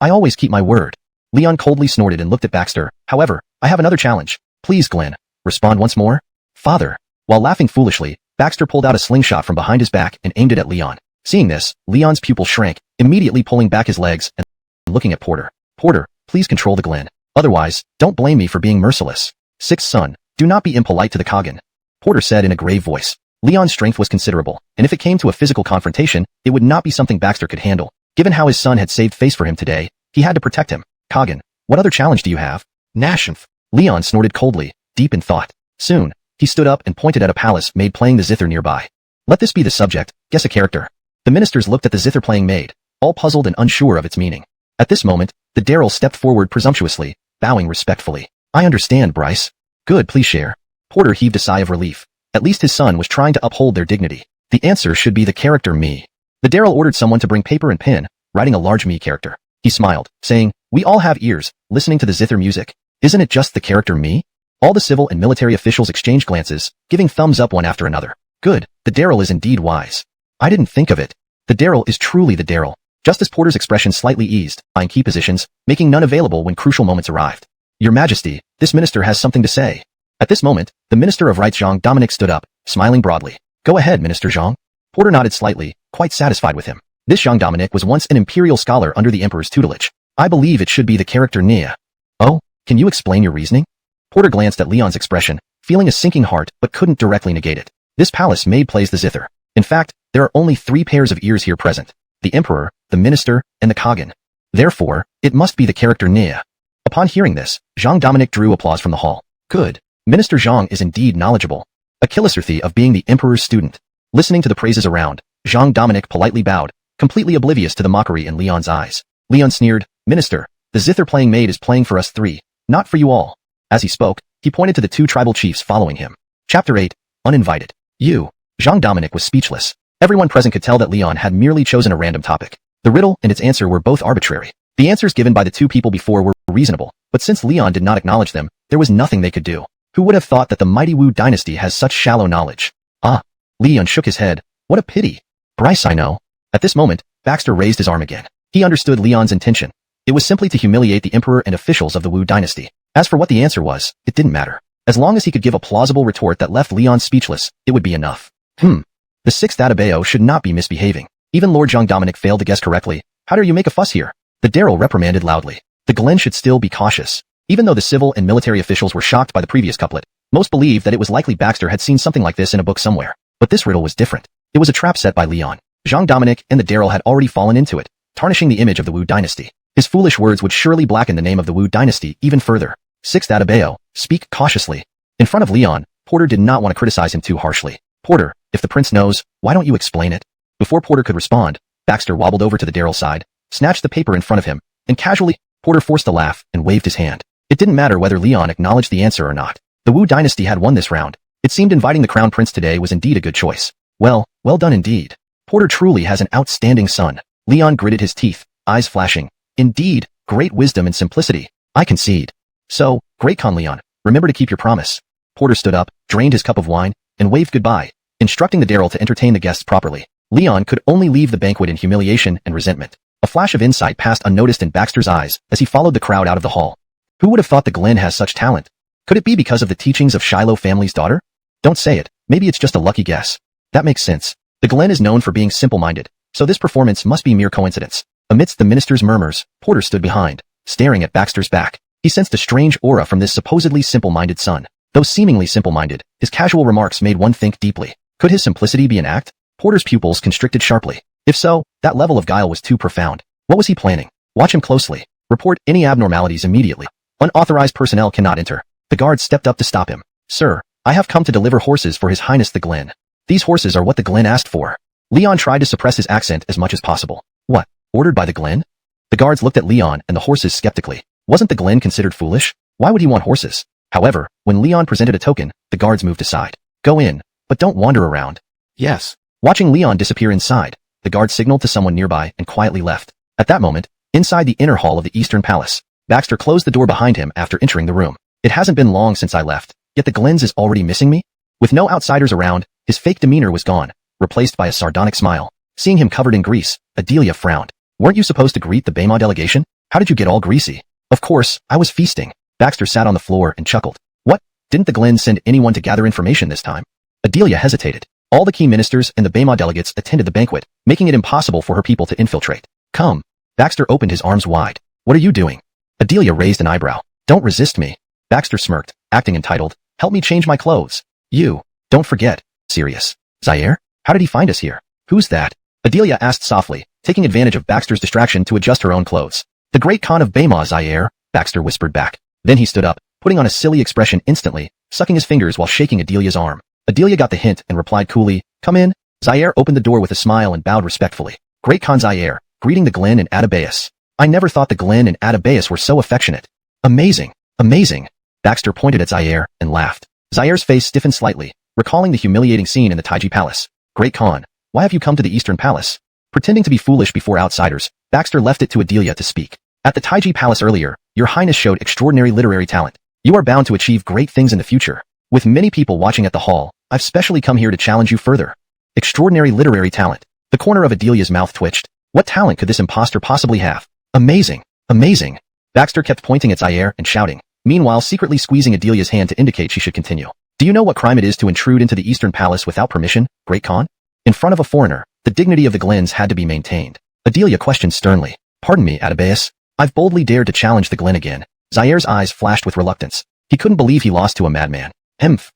I always keep my word. Leon coldly snorted and looked at Baxter. However, I have another challenge. Please, Glen, respond once more. Father. While laughing foolishly, Baxter pulled out a slingshot from behind his back and aimed it at Leon. Seeing this, Leon's pupil shrank, immediately pulling back his legs and looking at Porter. Porter, please control the Glen. Otherwise, don't blame me for being merciless. Sixth son, do not be impolite to the Coggin. Porter said in a grave voice. Leon's strength was considerable, and if it came to a physical confrontation, it would not be something Baxter could handle. Given how his son had saved face for him today, he had to protect him. Coggin, what other challenge do you have? Nashmph. Leon snorted coldly, deep in thought. Soon, he stood up and pointed at a palace maid playing the zither nearby. Let this be the subject, guess a character. The ministers looked at the zither playing maid, all puzzled and unsure of its meaning. At this moment, the Daryl stepped forward presumptuously, bowing respectfully. I understand, Bryce. Good, please share. Porter heaved a sigh of relief. At least his son was trying to uphold their dignity. The answer should be the character me. The Daryl ordered someone to bring paper and pen, writing a large me character. He smiled, saying, we all have ears, listening to the zither music. Isn't it just the character me? All the civil and military officials exchanged glances, giving thumbs up one after another. Good, the Daryl is indeed wise. I didn't think of it. The Daryl is truly the Daryl. Just as Porter's expression slightly eased, eyeing key positions, making none available when crucial moments arrived. Your Majesty, this minister has something to say. At this moment, the Minister of Rights Jean Dominic stood up, smiling broadly. Go ahead, Minister Jean. Porter nodded slightly, quite satisfied with him. This Jean Dominic was once an imperial scholar under the Emperor's tutelage. I believe it should be the character Nia. Oh, can you explain your reasoning? Porter glanced at Leon's expression, feeling a sinking heart but couldn't directly negate it. This palace maid plays the zither. In fact, there are only 3 pairs of ears here present. The Emperor, the Minister, and the Coggin. Therefore, it must be the character Nia. Upon hearing this, Jean Dominic drew applause from the hall. Good. Minister Zhang is indeed knowledgeable. Achilles of being the Emperor's student. Listening to the praises around, Jean Dominic politely bowed, completely oblivious to the mockery in Leon's eyes. Leon sneered, Minister, the zither-playing maid is playing for us 3, not for you all. As he spoke, he pointed to the 2 tribal chiefs following him. Chapter 8, Uninvited. You. Jean Dominic was speechless. Everyone present could tell that Leon had merely chosen a random topic. The riddle and its answer were both arbitrary. The answers given by the 2 people before were reasonable, but since Leon did not acknowledge them, there was nothing they could do. Who would have thought that the mighty Wu Dynasty has such shallow knowledge? Ah. Leon shook his head. What a pity. Bryce, I know. At this moment, Baxter raised his arm again. He understood Leon's intention. It was simply to humiliate the Emperor and officials of the Wu Dynasty. As for what the answer was, it didn't matter. As long as he could give a plausible retort that left Leon speechless, it would be enough. The 6th Atabeo should not be misbehaving. Even Lord Jean Dominic failed to guess correctly. How dare you make a fuss here? The Daryl reprimanded loudly. The Glen should still be cautious. Even though the civil and military officials were shocked by the previous couplet, most believed that it was likely Baxter had seen something like this in a book somewhere. But this riddle was different. It was a trap set by Leon. Jean Dominic and the Daryl had already fallen into it, tarnishing the image of the Wu Dynasty. His foolish words would surely blacken the name of the Wu Dynasty even further. 6th Atabeo, speak cautiously. In front of Leon, Porter did not want to criticize him too harshly. Porter, if the prince knows, why don't you explain it? Before Porter could respond, Baxter wobbled over to the Daryl's side, snatched the paper in front of him, and casually, Porter forced a laugh and waved his hand. It didn't matter whether Leon acknowledged the answer or not. The Wu Dynasty had won this round. It seemed inviting the crown prince today was indeed a good choice. Well done indeed. Porter truly has an outstanding son. Leon gritted his teeth, eyes flashing. Indeed, great wisdom and simplicity. I concede. So, great con Leon, remember to keep your promise. Porter stood up, drained his cup of wine, and waved goodbye, instructing the Daryl to entertain the guests properly. Leon could only leave the banquet in humiliation and resentment. A flash of insight passed unnoticed in Baxter's eyes as he followed the crowd out of the hall. Who would have thought the Glen has such talent? Could it be because of the teachings of Shiloh family's daughter? Don't say it, maybe it's just a lucky guess. That makes sense. The Glen is known for being simple-minded, so this performance must be mere coincidence. Amidst the minister's murmurs, Porter stood behind, staring at Baxter's back. He sensed a strange aura from this supposedly simple-minded son. Though seemingly simple-minded, his casual remarks made one think deeply. Could his simplicity be an act? Porter's pupils constricted sharply. If so, that level of guile was too profound. What was he planning? Watch him closely. Report any abnormalities immediately. Unauthorized personnel cannot enter. The guard stepped up to stop him. Sir, I have come to deliver horses for His Highness the Glen. These horses are what the Glen asked for. Leon tried to suppress his accent as much as possible. What? Ordered by the Glen? The guards looked at Leon and the horses skeptically. Wasn't the Glen considered foolish? Why would he want horses? However, when Leon presented a token, the guards moved aside. Go in, but don't wander around. Yes. Watching Leon disappear inside, the guard signaled to someone nearby and quietly left. At that moment, inside the inner hall of the Eastern Palace, Baxter closed the door behind him after entering the room. It hasn't been long since I left, yet the Glens is already missing me? With no outsiders around, his fake demeanor was gone, replaced by a sardonic smile. Seeing him covered in grease, Adelia frowned. Weren't you supposed to greet the Bayma delegation? How did you get all greasy? Of course, I was feasting. Baxter sat on the floor and chuckled. What? Didn't the Glen send anyone to gather information this time? Adelia hesitated. All the key ministers and the Bayma delegates attended the banquet, making it impossible for her people to infiltrate. Come. Baxter opened his arms wide. What are you doing? Adelia raised an eyebrow. Don't resist me. Baxter smirked, acting entitled. Help me change my clothes. You. Don't forget. Serious. Zaire? How did he find us here? Who's that? Adelia asked softly, taking advantage of Baxter's distraction to adjust her own clothes. The great Khan of Bayma, Zaire, Baxter whispered back. Then he stood up, putting on a silly expression instantly, sucking his fingers while shaking Adelia's arm. Adelia got the hint and replied coolly, Come in. Zaire opened the door with a smile and bowed respectfully. Great Khan Zaire, greeting the Glen and Atabeus. I never thought the Glen and Atabeus were so affectionate. Amazing. Amazing. Baxter pointed at Zaire and laughed. Zaire's face stiffened slightly, recalling the humiliating scene in the Taiji Palace. Great Khan, why have you come to the Eastern Palace? Pretending to be foolish before outsiders, Baxter left it to Adelia to speak. At the Taiji Palace earlier, Your Highness showed extraordinary literary talent. You are bound to achieve great things in the future. With many people watching at the hall, I've specially come here to challenge you further. Extraordinary literary talent. The corner of Adelia's mouth twitched. What talent could this imposter possibly have? Amazing. Amazing. Baxter kept pointing at Zaire and shouting, meanwhile secretly squeezing Adelia's hand to indicate she should continue. Do you know what crime it is to intrude into the Eastern Palace without permission, Great Khan? In front of a foreigner, the dignity of the Glens had to be maintained. Adelia questioned sternly. Pardon me, Atabeus. I've boldly dared to challenge the Glen again. Zaire's eyes flashed with reluctance. He couldn't believe he lost to a madman.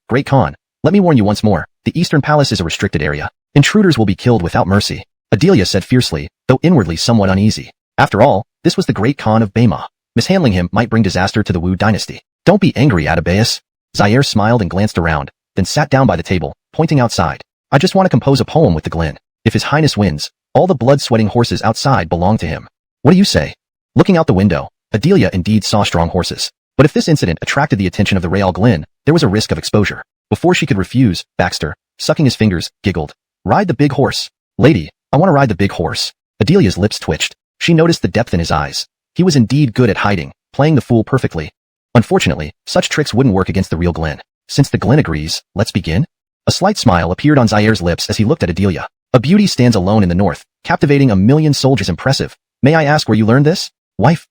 Great Khan. Let me warn you once more. The Eastern Palace is a restricted area. Intruders will be killed without mercy. Adelia said fiercely, though inwardly somewhat uneasy. After all, this was the Great Khan of Bayma. Mishandling him might bring disaster to the Wu Dynasty. Don't be angry, Atabeus. Zaire smiled and glanced around, then sat down by the table, pointing outside. I just want to compose a poem with the Glen. If His Highness wins, all the blood-sweating horses outside belong to him. What do you say? Looking out the window, Adelia indeed saw strong horses. But if this incident attracted the attention of the Real Glen, there was a risk of exposure. Before she could refuse, Baxter, sucking his fingers, giggled. Ride the big horse. Lady, I want to ride the big horse. Adelia's lips twitched. She noticed the depth in his eyes. He was indeed good at hiding, playing the fool perfectly. Unfortunately, such tricks wouldn't work against the real Glen. Since the Glen agrees, let's begin? A slight smile appeared on Zaire's lips as he looked at Adelia. A beauty stands alone in the north, captivating 1,000,000 soldiers. Impressive. May I ask where you learned this? Wife.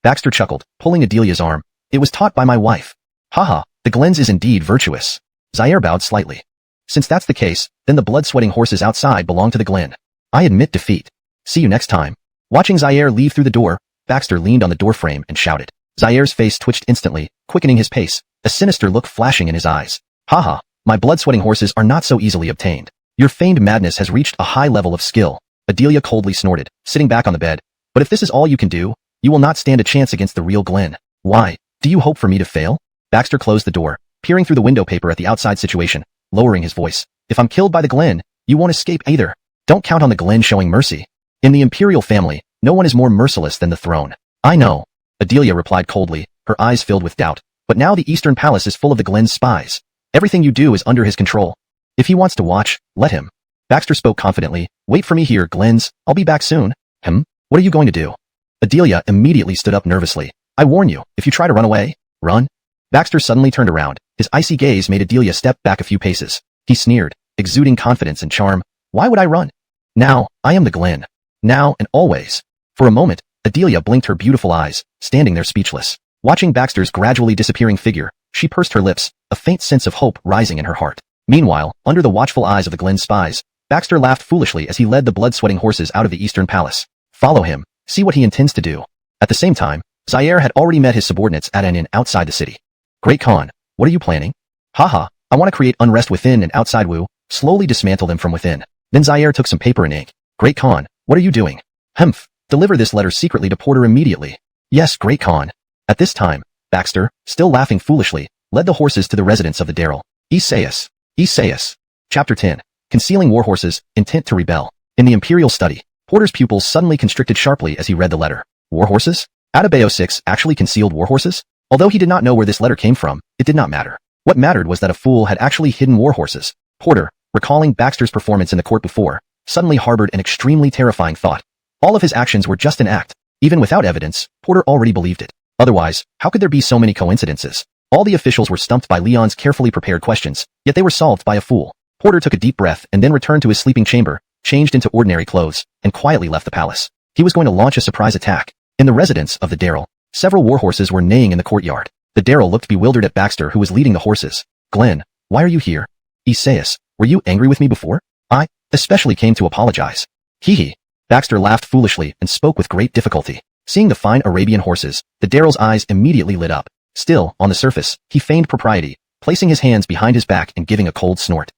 Baxter chuckled, pulling Adelia's arm. It was taught by my wife. Haha, the Glens is indeed virtuous. Zaire bowed slightly. Since that's the case, then the blood-sweating horses outside belong to the Glen. I admit defeat. See you next time. Watching Zaire leave through the door, Baxter leaned on the doorframe and shouted. Zaire's face twitched instantly, quickening his pace, a sinister look flashing in his eyes. Haha, my blood-sweating horses are not so easily obtained. Your feigned madness has reached a high level of skill. Adelia coldly snorted, sitting back on the bed. But if this is all you can do, you will not stand a chance against the real Glen. Why? Do you hope for me to fail? Baxter closed the door, peering through the window paper at the outside situation, lowering his voice. If I'm killed by the Glen, you won't escape either. Don't count on the Glen showing mercy. In the imperial family, no one is more merciless than the throne. I know. Adelia replied coldly, her eyes filled with doubt. But now the Eastern Palace is full of the Glen's spies. Everything you do is under his control. If he wants to watch, let him. Baxter spoke confidently. Wait for me here, Glens. I'll be back soon. What are you going to do? Adelia immediately stood up nervously. I warn you, if you try to run away, run. Baxter suddenly turned around. His icy gaze made Adelia step back a few paces. He sneered, exuding confidence and charm. Why would I run? Now, I am the Glen. Now and always. For a moment, Adelia blinked her beautiful eyes, standing there speechless. Watching Baxter's gradually disappearing figure, she pursed her lips, a faint sense of hope rising in her heart. Meanwhile, under the watchful eyes of the Glen spies, Baxter laughed foolishly as he led the blood-sweating horses out of the eastern palace. Follow him. See what he intends to do. At the same time, Zaire had already met his subordinates at an inn outside the city. Great Khan, what are you planning? Haha, I want to create unrest within and outside Wu, slowly dismantle them from within. Then Zaire took some paper and ink. Great Khan, what are you doing? Humph, deliver this letter secretly to Porter immediately. Yes, Great Khan. At this time, Baxter, still laughing foolishly, led the horses to the residence of the Daryl. Isaias. Chapter 10. Concealing warhorses, intent to rebel. In the Imperial study, Porter's pupils suddenly constricted sharply as he read the letter. Warhorses? Adebayo 6 actually concealed warhorses? Although he did not know where this letter came from, it did not matter. What mattered was that a fool had actually hidden warhorses. Porter, recalling Baxter's performance in the court before, suddenly harbored an extremely terrifying thought. All of his actions were just an act. Even without evidence, Porter already believed it. Otherwise, how could there be so many coincidences? All the officials were stumped by Leon's carefully prepared questions, yet they were solved by a fool. Porter took a deep breath and then returned to his sleeping chamber, changed into ordinary clothes, and quietly left the palace. He was going to launch a surprise attack. In the residence of the Daryl, several warhorses were neighing in the courtyard. The Daryl looked bewildered at Baxter, who was leading the horses. Glenn, why are you here? Isaias, were you angry with me before? I, especially came to apologize. Hee. Baxter laughed foolishly and spoke with great difficulty. Seeing the fine Arabian horses, the Daryl's eyes immediately lit up. Still, on the surface, he feigned propriety, placing his hands behind his back and giving a cold snort.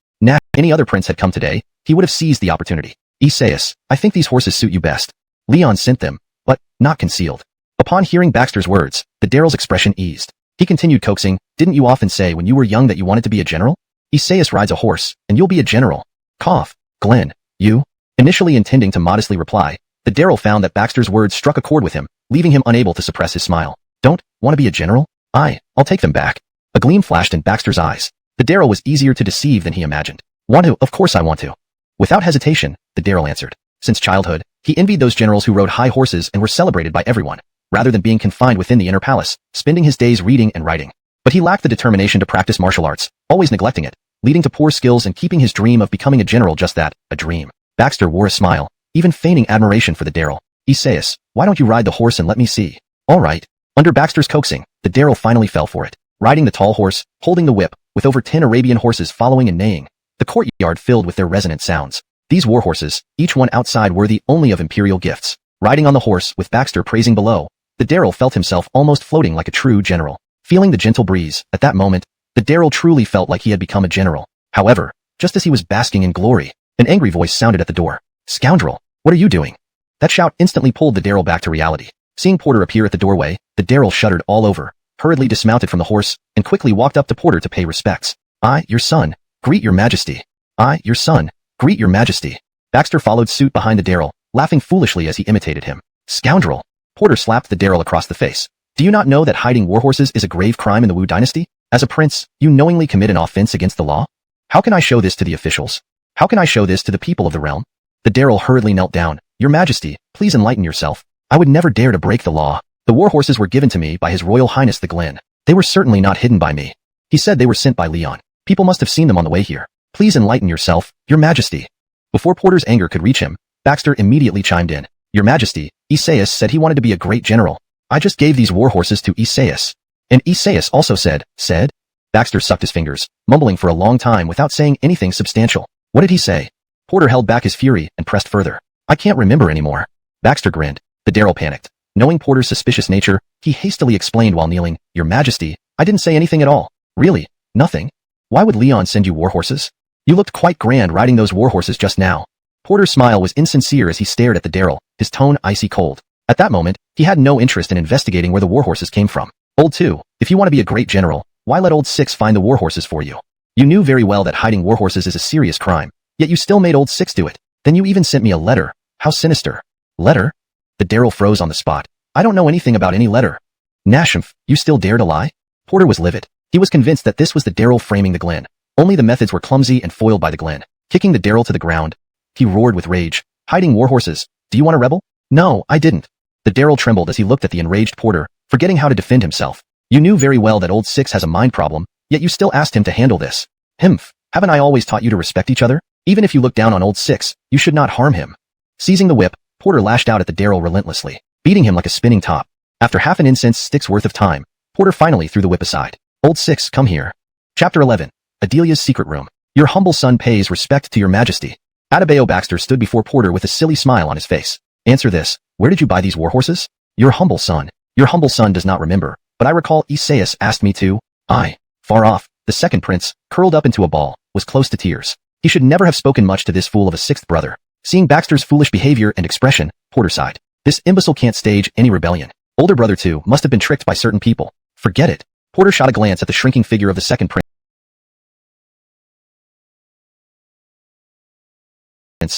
If any other prince had come today, he would have seized the opportunity. Isaias, I think these horses suit you best. Leon sent them, but not concealed. Upon hearing Baxter's words, the Daryl's expression eased. He continued coaxing, didn't you often say when you were young that you wanted to be a general? Isaias rides a horse, and you'll be a general. Cough. Glenn, you? Initially intending to modestly reply, the Daryl found that Baxter's words struck a chord with him, leaving him unable to suppress his smile. Don't want to be a general? I'll take them back. A gleam flashed in Baxter's eyes. The Daryl was easier to deceive than he imagined. Want to? Of course I want to. Without hesitation, the Daryl answered. Since childhood, he envied those generals who rode high horses and were celebrated by everyone, rather than being confined within the inner palace, spending his days reading and writing. But he lacked the determination to practice martial arts, always neglecting it, leading to poor skills and keeping his dream of becoming a general just that, a dream. Baxter wore a smile, even feigning admiration for the Daryl. Isaias, why don't you ride the horse and let me see? All right. Under Baxter's coaxing, the Daryl finally fell for it. Riding the tall horse, holding the whip, with over 10 Arabian horses following and neighing, the courtyard filled with their resonant sounds. These war horses, each one outside worthy only of imperial gifts. Riding on the horse, with Baxter praising below, the Daryl felt himself almost floating like a true general. Feeling the gentle breeze, at that moment, the Daryl truly felt like he had become a general. However, just as he was basking in glory, an angry voice sounded at the door. Scoundrel, what are you doing? That shout instantly pulled the Daryl back to reality. Seeing Porter appear at the doorway, the Daryl shuddered all over, hurriedly dismounted from the horse, and quickly walked up to Porter to pay respects. Your son, greet your majesty. Your son, greet your majesty. Baxter followed suit behind the Daryl, laughing foolishly as he imitated him. Scoundrel! Porter slapped the Daryl across the face. Do you not know that hiding warhorses is a grave crime in the Wu Dynasty? As a prince, you knowingly commit an offense against the law? How can I show this to the officials? How can I show this to the people of the realm? The Daryl hurriedly knelt down. Your majesty, please enlighten yourself. I would never dare to break the law. The warhorses were given to me by His Royal Highness the Glen. They were certainly not hidden by me. He said they were sent by Leon. People must have seen them on the way here. Please enlighten yourself, your majesty. Before Porter's anger could reach him, Baxter immediately chimed in. Your majesty, Isaias said he wanted to be a great general. I just gave these warhorses to Isaias. And Isaias also said? Baxter sucked his fingers, mumbling for a long time without saying anything substantial. What did he say? Porter held back his fury and pressed further. I can't remember anymore. Baxter grinned. The Daryl panicked. Knowing Porter's suspicious nature, he hastily explained while kneeling, Your majesty, I didn't say anything at all. Really? Nothing? Why would Leon send you warhorses? You looked quite grand riding those warhorses just now. Porter's smile was insincere as he stared at the Daryl, his tone icy cold. At that moment, he had no interest in investigating where the warhorses came from. Old 2, if you want to be a great general, why let Old 6 find the warhorses for you? You knew very well that hiding warhorses is a serious crime, yet you still made Old 6 do it. Then you even sent me a letter. How sinister. Letter? The Daryl froze on the spot. I don't know anything about any letter. Nashumph, you still dare to lie? Porter was livid. He was convinced that this was the Daryl framing the Glen. Only the methods were clumsy and foiled by the Glen. Kicking the Daryl to the ground, he roared with rage. Hiding warhorses. Do you want to rebel? No, I didn't. The Daryl trembled as he looked at the enraged Porter, forgetting how to defend himself. You knew very well that Old 6 has a mind problem, yet you still asked him to handle this. Himph, haven't I always taught you to respect each other? Even if you look down on Old 6, you should not harm him. Seizing the whip, Porter lashed out at the Daryl relentlessly, beating him like a spinning top. After half an incense stick's worth of time, Porter finally threw the whip aside. Old 6, come here. Chapter 11. Adelia's Secret Room. Your humble son pays respect to your majesty. Adebayo Baxter stood before Porter with a silly smile on his face. Answer this. Where did you buy these warhorses? Your humble son. Your humble son does not remember, but I recall Isaias asked me to. Far off, the second prince, curled up into a ball, was close to tears. He should never have spoken much to this fool of a sixth brother. Seeing Baxter's foolish behavior and expression, Porter sighed. This imbecile can't stage any rebellion. Older brother too must have been tricked by certain people. Forget it. Porter shot a glance at the shrinking figure of the second prince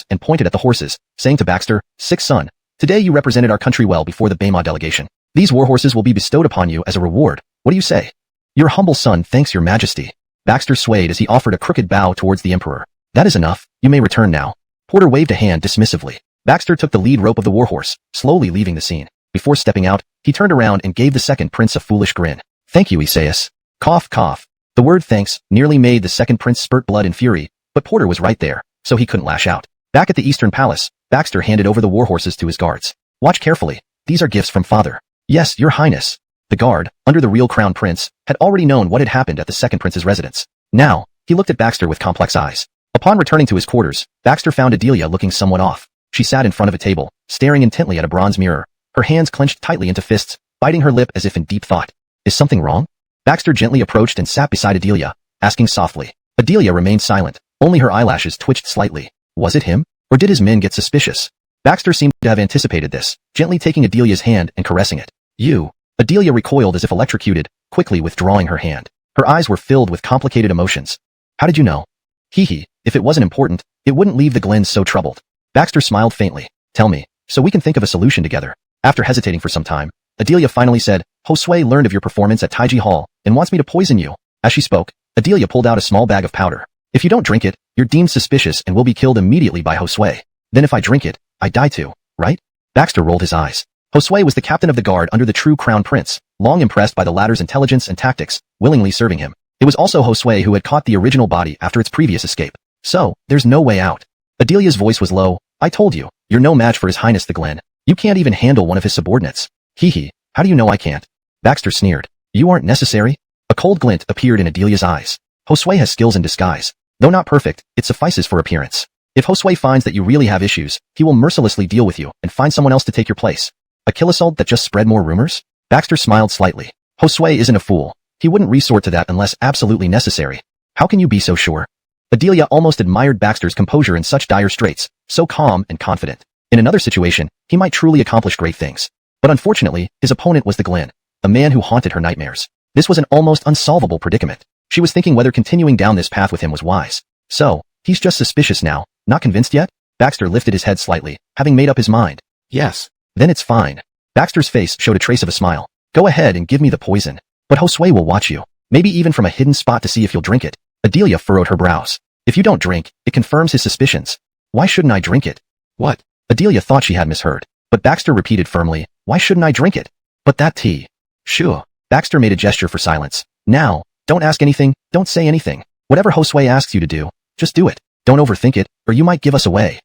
and pointed at the horses, saying to Baxter, "Sixth son, today you represented our country well before the Bema delegation. These warhorses will be bestowed upon you as a reward. What do you say?" "Your humble son thanks your majesty." Baxter swayed as he offered a crooked bow towards the emperor. "That is enough. You may return now." Porter waved a hand dismissively. Baxter took the lead rope of the warhorse, slowly leaving the scene. Before stepping out, he turned around and gave the second prince a foolish grin. "Thank you, Isaias." Cough, cough. The word thanks nearly made the second prince spurt blood in fury, but Porter was right there, so he couldn't lash out. Back at the Eastern Palace, Baxter handed over the warhorses to his guards. "Watch carefully. These are gifts from father." "Yes, your highness." The guard, under the real crown prince, had already known what had happened at the second prince's residence. Now, he looked at Baxter with complex eyes. Upon returning to his quarters, Baxter found Adelia looking somewhat off. She sat in front of a table, staring intently at a bronze mirror, her hands clenched tightly into fists, biting her lip as if in deep thought. "Is something wrong?" Baxter gently approached and sat beside Adelia, asking softly. Adelia remained silent, only her eyelashes twitched slightly. Was it him? Or did his men get suspicious? Baxter seemed to have anticipated this, gently taking Adelia's hand and caressing it. "You." Adelia recoiled as if electrocuted, quickly withdrawing her hand. Her eyes were filled with complicated emotions. "How did you know?" "Hee. If it wasn't important, it wouldn't leave the Glens so troubled." Baxter smiled faintly. "Tell me, so we can think of a solution together." After hesitating for some time, Adelia finally said, "Josue learned of your performance at Taiji Hall and wants me to poison you." As she spoke, Adelia pulled out a small bag of powder. "If you don't drink it, you're deemed suspicious and will be killed immediately by Josue. Then if I drink it, I die too, right?" Baxter rolled his eyes. Josue was the captain of the guard under the true crown prince, long impressed by the latter's intelligence and tactics, willingly serving him. It was also Josue who had caught the original body after its previous escape. So, there's no way out. Adelia's voice was low. "I told you, you're no match for His Highness the Glen. You can't even handle one of his subordinates." "Hee. How do you know I can't?" Baxter sneered. "You aren't necessary?" A cold glint appeared in Adelia's eyes. "Josue has skills in disguise. Though not perfect, it suffices for appearance. If Josue finds that you really have issues, he will mercilessly deal with you and find someone else to take your place." "A killisult that just spread more rumors?" Baxter smiled slightly. "Josue isn't a fool. He wouldn't resort to that unless absolutely necessary." "How can you be so sure?" Adelia almost admired Baxter's composure in such dire straits, so calm and confident. In another situation, he might truly accomplish great things. But unfortunately, his opponent was the Glen, a man who haunted her nightmares. This was an almost unsolvable predicament. She was thinking whether continuing down this path with him was wise. "So, he's just suspicious now, not convinced yet?" Baxter lifted his head slightly, having made up his mind. "Yes." "Then it's fine." Baxter's face showed a trace of a smile. "Go ahead and give me the poison. But Josue will watch you, maybe even from a hidden spot to see if you'll drink it." Adelia furrowed her brows. "If you don't drink, it confirms his suspicions. Why shouldn't I drink it?" "What?" Adelia thought she had misheard, but Baxter repeated firmly, "Why shouldn't I drink it?" "But that tea." "Sure." Baxter made a gesture for silence. "Now, don't ask anything, don't say anything. Whatever Josue asks you to do, just do it. Don't overthink it, or you might give us away.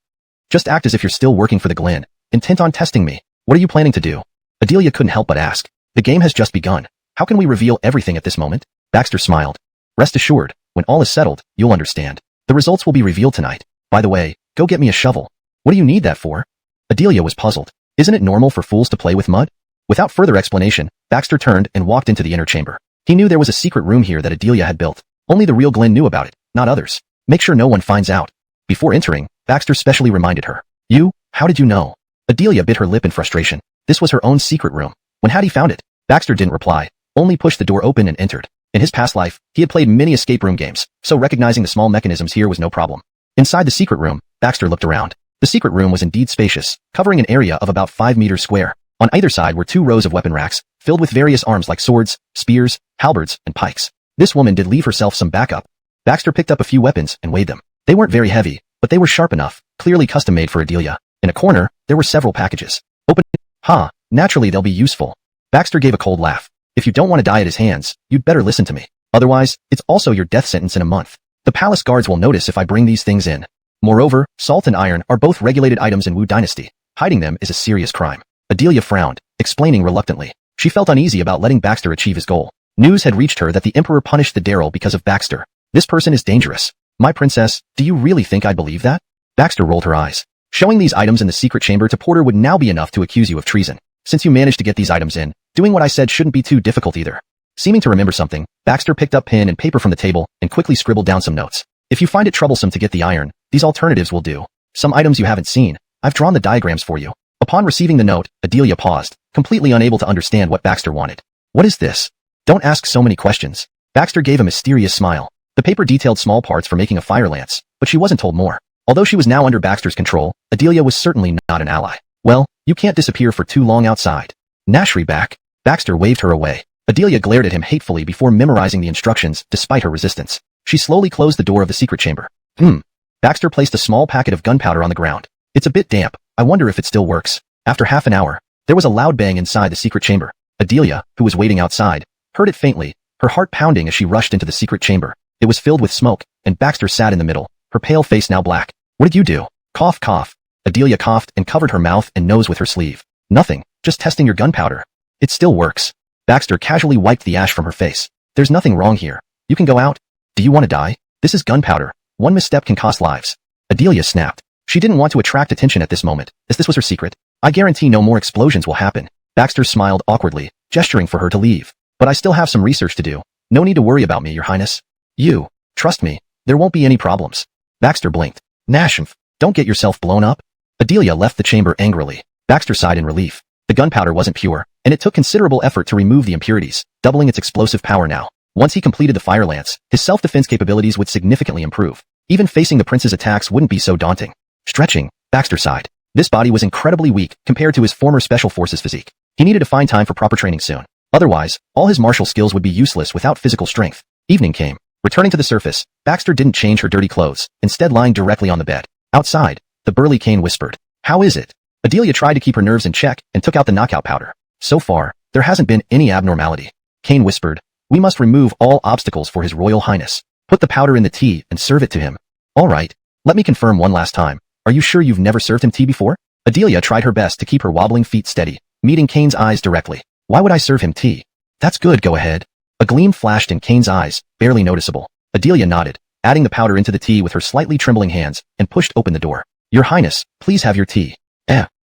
Just act as if you're still working for the Glen, intent on testing me. What are you planning to do?" Adelia couldn't help but ask. "The game has just begun. How can we reveal everything at this moment?" Baxter smiled. "Rest assured, when all is settled, you'll understand. The results will be revealed tonight. By the way, go get me a shovel." "What do you need that for?" Adelia was puzzled. Isn't it normal for fools to play with mud? Without further explanation, Baxter turned and walked into the inner chamber. He knew there was a secret room here that Adelia had built. Only the real Glen knew about it, not others. Make sure no one finds out. Before entering, Baxter specially reminded her. "You? How did you know?" Adelia bit her lip in frustration. This was her own secret room. When had he found it? Baxter didn't reply, only pushed the door open and entered. In his past life, he had played many escape room games, so recognizing the small mechanisms here was no problem. Inside the secret room, Baxter looked around. The secret room was indeed spacious, covering an area of about 5 meters square. On either side were 2 rows of weapon racks, filled with various arms like swords, spears, halberds, and pikes. This woman did leave herself some backup. Baxter picked up a few weapons and weighed them. They weren't very heavy, but they were sharp enough, clearly custom-made for Adelia. In a corner, there were several packages. Open it. Naturally they'll be useful. Baxter gave a cold laugh. "If you don't want to die at his hands, you'd better listen to me. Otherwise, it's also your death sentence in a month. The palace guards will notice if I bring these things in. Moreover, salt and iron are both regulated items in Wu Dynasty. Hiding them is a serious crime." Adelia frowned, explaining reluctantly. She felt uneasy about letting Baxter achieve his goal. News had reached her that the Emperor punished the Daryl because of Baxter. This person is dangerous. "My princess, do you really think I'd believe that?" Baxter rolled her eyes. Showing these items in the secret chamber to Porter would now be enough to accuse you of treason. Since you managed to get these items in, doing what I said shouldn't be too difficult either. Seeming to remember something, Baxter picked up pen and paper from the table and quickly scribbled down some notes. If you find it troublesome to get the iron, these alternatives will do. Some items you haven't seen. I've drawn the diagrams for you. Upon receiving the note, Adelia paused, completely unable to understand what Baxter wanted. What is this? Don't ask so many questions. Baxter gave a mysterious smile. The paper detailed small parts for making a fire lance, but she wasn't told more. Although she was now under Baxter's control, Adelia was certainly not an ally. Well, you can't disappear for too long outside. Nashri back. Baxter waved her away. Adelia glared at him hatefully before memorizing the instructions, despite her resistance. She slowly closed the door of the secret chamber. Baxter placed a small packet of gunpowder on the ground. It's a bit damp. I wonder if it still works. After half an hour, there was a loud bang inside the secret chamber. Adelia, who was waiting outside, heard it faintly, her heart pounding as she rushed into the secret chamber. It was filled with smoke, and Baxter sat in the middle, her pale face now black. What did you do? Cough, cough. Adelia coughed and covered her mouth and nose with her sleeve. Nothing, just testing your gunpowder. It still works. Baxter casually wiped the ash from her face. There's nothing wrong here. You can go out. Do you want to die? This is gunpowder. One misstep can cost lives. Adelia snapped. She didn't want to attract attention at this moment, as this was her secret. I guarantee no more explosions will happen. Baxter smiled awkwardly, gesturing for her to leave. But I still have some research to do. No need to worry about me, Your Highness. You. Trust me. There won't be any problems. Baxter blinked. Nashmf, don't get yourself blown up. Adelia left the chamber angrily. Baxter sighed in relief. The gunpowder wasn't pure, and it took considerable effort to remove the impurities, doubling its explosive power now. Once he completed the fire lance, his self-defense capabilities would significantly improve. Even facing the prince's attacks wouldn't be so daunting. Stretching, Baxter sighed. This body was incredibly weak compared to his former special forces physique. He needed to find time for proper training soon. Otherwise, all his martial skills would be useless without physical strength. Evening came. Returning to the surface, Baxter didn't change her dirty clothes, instead lying directly on the bed. Outside, the burly Kane whispered. How is it? Adelia tried to keep her nerves in check and took out the knockout powder. So far, there hasn't been any abnormality. Kane whispered. We must remove all obstacles for His Royal Highness. Put the powder in the tea and serve it to him. All right. Let me confirm one last time. Are you sure you've never served him tea before? Adelia tried her best to keep her wobbling feet steady, meeting Kane's eyes directly. Why would I serve him tea? That's good, go ahead. A gleam flashed in Kane's eyes, barely noticeable. Adelia nodded, adding the powder into the tea with her slightly trembling hands, and pushed open the door. Your Highness, please have your tea.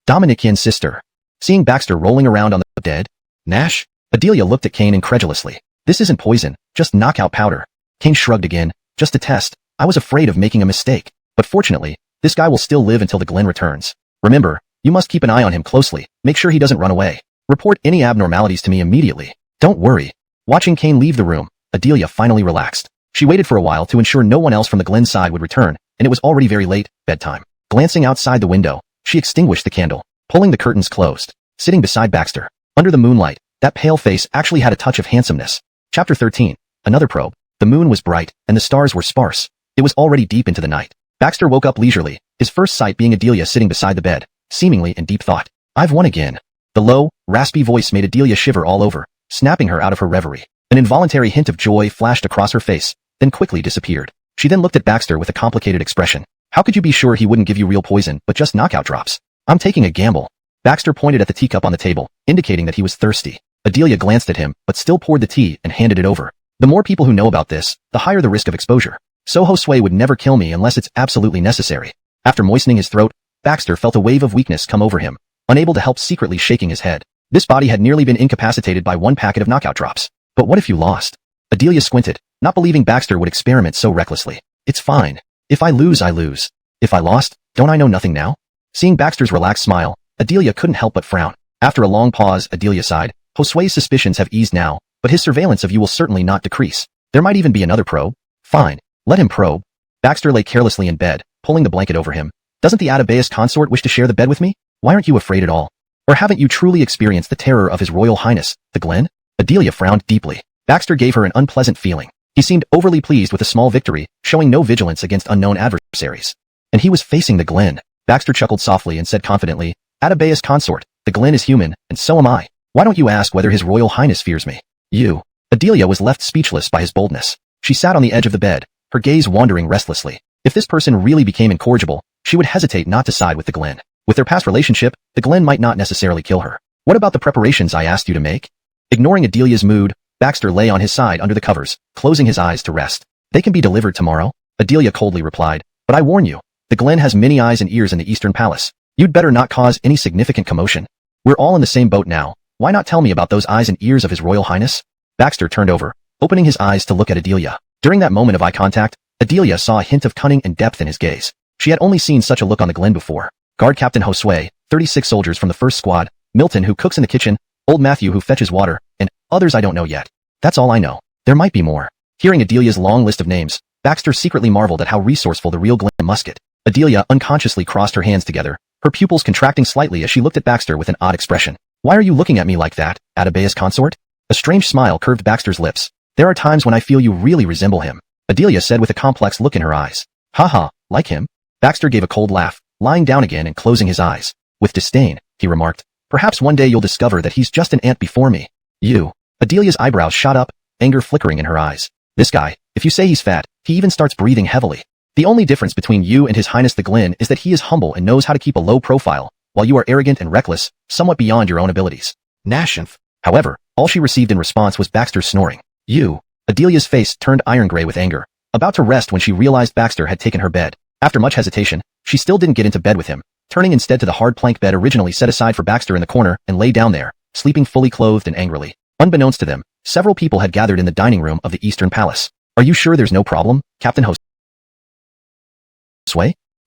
Dominikian's sister. Seeing Baxter rolling around on the bed. Nash? Adelia looked at Kane incredulously. This isn't poison, just knockout powder. Kane shrugged again. Just a test. I was afraid of making a mistake. But fortunately, this guy will still live until the Glen returns. Remember, you must keep an eye on him closely. Make sure he doesn't run away. Report any abnormalities to me immediately. Don't worry. Watching Kane leave the room, Adelia finally relaxed. She waited for a while to ensure no one else from the Glen side would return, and it was already very late, bedtime. Glancing outside the window, she extinguished the candle, pulling the curtains closed. Sitting beside Baxter, under the moonlight, that pale face actually had a touch of handsomeness. Chapter 13. Another probe. The moon was bright, and the stars were sparse. It was already deep into the night. Baxter woke up leisurely, his first sight being Adelia sitting beside the bed, seemingly in deep thought. I've won again. The low, raspy voice made Adelia shiver all over, snapping her out of her reverie. An involuntary hint of joy flashed across her face, then quickly disappeared. She then looked at Baxter with a complicated expression. How could you be sure he wouldn't give you real poison, but just knockout drops? I'm taking a gamble. Baxter pointed at the teacup on the table, indicating that he was thirsty. Adelia glanced at him, but still poured the tea and handed it over. The more people who know about this, the higher the risk of exposure. Soho Sway would never kill me unless it's absolutely necessary. After moistening his throat, Baxter felt a wave of weakness come over him, unable to help secretly shaking his head. This body had nearly been incapacitated by one packet of knockout drops. But what if you lost? Adelia squinted, not believing Baxter would experiment so recklessly. It's fine. If I lose, I lose. If I lost, don't I know nothing now? Seeing Baxter's relaxed smile, Adelia couldn't help but frown. After a long pause, Adelia sighed. Josue's suspicions have eased now, but his surveillance of you will certainly not decrease. There might even be another probe. Fine. Let him probe. Baxter lay carelessly in bed, pulling the blanket over him. Doesn't the Atabeus consort wish to share the bed with me? Why aren't you afraid at all? Or haven't you truly experienced the terror of His Royal Highness, the Glen? Adelia frowned deeply. Baxter gave her an unpleasant feeling. He seemed overly pleased with a small victory, showing no vigilance against unknown adversaries. And he was facing the Glen. Baxter chuckled softly and said confidently, Atabeus consort, the Glen is human, and so am I. Why don't you ask whether His Royal Highness fears me? You. Adelia was left speechless by his boldness. She sat on the edge of the bed, her gaze wandering restlessly. If this person really became incorrigible, she would hesitate not to side with the Glen. With their past relationship, the Glen might not necessarily kill her. What about the preparations I asked you to make? Ignoring Adelia's mood, Baxter lay on his side under the covers, closing his eyes to rest. They can be delivered tomorrow, Adelia coldly replied. But I warn you, The Glen has many eyes and ears in the Eastern Palace. You'd better not cause any significant commotion. We're all in the same boat now. Why not tell me about those eyes and ears of His Royal Highness? Baxter turned over, opening his eyes to look at Adelia. During that moment of eye contact, Adelia saw a hint of cunning and depth in his gaze. She had only seen such a look on the Glen before. Guard Captain Josue, 36 soldiers from the first squad, Milton who cooks in the kitchen, old Matthew who fetches water, and others I don't know yet. That's all I know. There might be more. Hearing Adelia's long list of names, Baxter secretly marveled at how resourceful the real Glen must get. Adelia unconsciously crossed her hands together, her pupils contracting slightly as she looked at Baxter with an odd expression. Why are you looking at me like that, Atabea's consort? A strange smile curved Baxter's lips. There are times when I feel you really resemble him, Adelia said with a complex look in her eyes. Haha, like him? Baxter gave a cold laugh, lying down again and closing his eyes. With disdain, he remarked, perhaps one day you'll discover that he's just an ant before me. You. Adelia's eyebrows shot up, anger flickering in her eyes. This guy, if you say he's fat, he even starts breathing heavily. The only difference between you and His Highness the Glen is that he is humble and knows how to keep a low profile, while you are arrogant and reckless, somewhat beyond your own abilities. Nashif. However, all she received in response was Baxter's snoring. You. Adelia's face turned iron gray with anger, about to rest when she realized Baxter had taken her bed. After much hesitation, she still didn't get into bed with him, turning instead to the hard plank bed originally set aside for Baxter in the corner and lay down there, sleeping fully clothed and angrily. Unbeknownst to them, several people had gathered in the dining room of the Eastern Palace. Are you sure there's no problem, Captain Josue?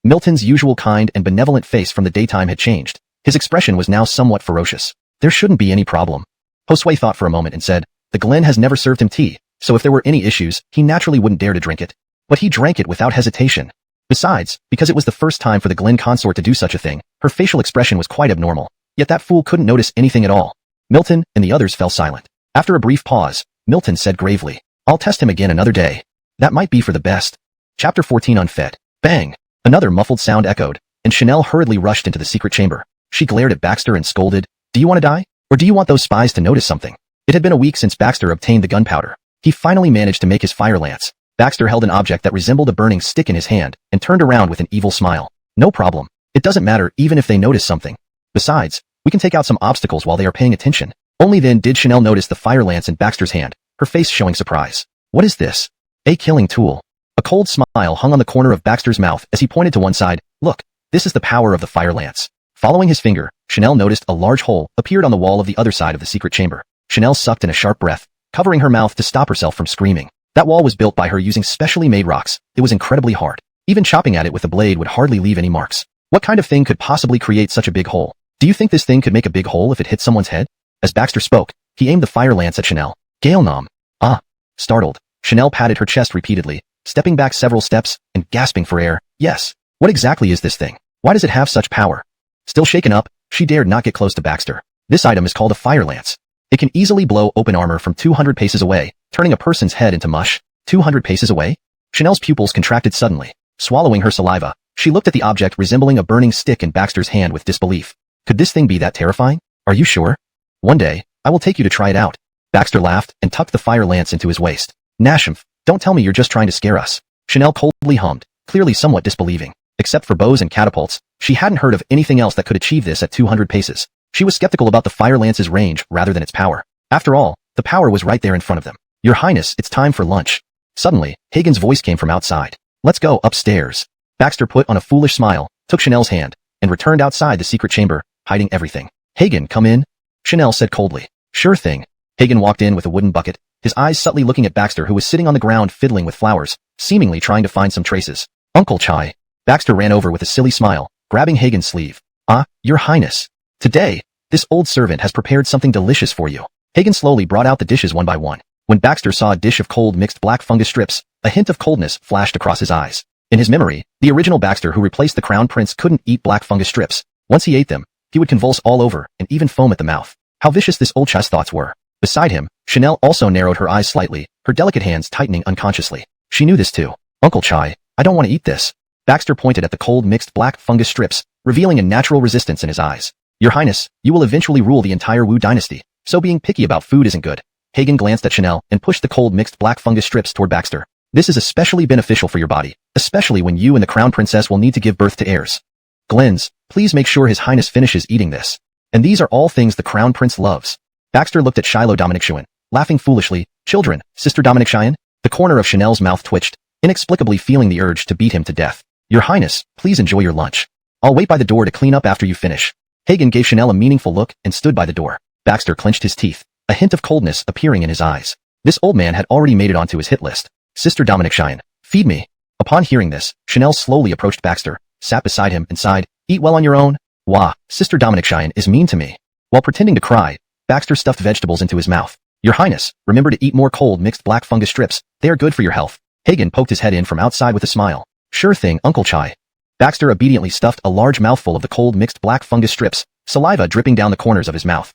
Milton's usual kind and benevolent face from the daytime had changed. His expression was now somewhat ferocious. There shouldn't be any problem. Josue thought for a moment and said, the Glen has never served him tea, so if there were any issues, he naturally wouldn't dare to drink it. But he drank it without hesitation. Besides, because it was the first time for the Glen consort to do such a thing, her facial expression was quite abnormal. Yet that fool couldn't notice anything at all. Milton and the others fell silent. After a brief pause, Milton said gravely, I'll test him again another day. That might be for the best. Chapter 14 Unfed. Bang! Another muffled sound echoed, and Chanel hurriedly rushed into the secret chamber. She glared at Baxter and scolded, do you want to die? Or do you want those spies to notice something? It had been a week since Baxter obtained the gunpowder. He finally managed to make his fire lance. Baxter held an object that resembled a burning stick in his hand and turned around with an evil smile. No problem. It doesn't matter even if they notice something. Besides, we can take out some obstacles while they are paying attention. Only then did Chanel notice the fire lance in Baxter's hand, her face showing surprise. What is this? A killing tool. A cold smile hung on the corner of Baxter's mouth as he pointed to one side. Look, this is the power of the fire lance. Following his finger, Chanel noticed a large hole appeared on the wall of the other side of the secret chamber. Chanel sucked in a sharp breath, covering her mouth to stop herself from screaming. That wall was built by her using specially made rocks. It was incredibly hard. Even chopping at it with a blade would hardly leave any marks. What kind of thing could possibly create such a big hole? Do you think this thing could make a big hole if it hit someone's head? As Baxter spoke, he aimed the fire lance at Chanel. Gale nom. Ah. Startled, Chanel patted her chest repeatedly, stepping back several steps and gasping for air. Yes. What exactly is this thing? Why does it have such power? Still shaken up, she dared not get close to Baxter. This item is called a fire lance. It can easily blow open armor from 200 paces away, turning a person's head into mush. 200 paces away? Chanel's pupils contracted suddenly. Swallowing her saliva, she looked at the object resembling a burning stick in Baxter's hand with disbelief. Could this thing be that terrifying? Are you sure? One day, I will take you to try it out. Baxter laughed and tucked the fire lance into his waist. Nashif, don't tell me you're just trying to scare us. Chanel coldly hummed, clearly somewhat disbelieving. Except for bows and catapults, she hadn't heard of anything else that could achieve this at 200 paces. She was skeptical about the fire lance's range rather than its power. After all, the power was right there in front of them. Your Highness, it's time for lunch. Suddenly, Hagen's voice came from outside. Let's go upstairs. Baxter put on a foolish smile, took Chanel's hand, and returned outside the secret chamber, hiding everything. Hagen, come in. Chanel said coldly. Sure thing. Hagen walked in with a wooden bucket, his eyes subtly looking at Baxter who was sitting on the ground fiddling with flowers, seemingly trying to find some traces. Uncle Chai. Baxter ran over with a silly smile, grabbing Hagen's sleeve. Ah, Your Highness. Today, this old servant has prepared something delicious for you. Hagen slowly brought out the dishes one by one. When Baxter saw a dish of cold mixed black fungus strips, a hint of coldness flashed across his eyes. In his memory, the original Baxter who replaced the Crown Prince couldn't eat black fungus strips. Once he ate them, he would convulse all over and even foam at the mouth. How vicious this old child's thoughts were. Beside him, Chanel also narrowed her eyes slightly, her delicate hands tightening unconsciously. She knew this too. Uncle Chai, I don't want to eat this. Baxter pointed at the cold mixed black fungus strips, revealing a natural resistance in his eyes. Your Highness, you will eventually rule the entire Wu Dynasty, so being picky about food isn't good. Hagen glanced at Chanel and pushed the cold mixed black fungus strips toward Baxter. This is especially beneficial for your body, especially when you and the Crown Princess will need to give birth to heirs. Glens, please make sure His Highness finishes eating this. And these are all things the Crown Prince loves. Baxter looked at Shiloh Dominicshuan, laughing foolishly. Children, Sister Dominicshuan? The corner of Chanel's mouth twitched, inexplicably feeling the urge to beat him to death. Your Highness, please enjoy your lunch. I'll wait by the door to clean up after you finish. Hagen gave Chanel a meaningful look and stood by the door. Baxter clenched his teeth, a hint of coldness appearing in his eyes. This old man had already made it onto his hit list. Sister Dominic Cheyenne, feed me. Upon hearing this, Chanel slowly approached Baxter, sat beside him and sighed, eat well on your own. Wah, Sister Dominic Cheyenne is mean to me. While pretending to cry, Baxter stuffed vegetables into his mouth. Your Highness, remember to eat more cold mixed black fungus strips. They are good for your health. Hagen poked his head in from outside with a smile. Sure thing, Uncle Chai. Baxter obediently stuffed a large mouthful of the cold mixed black fungus strips, saliva dripping down the corners of his mouth.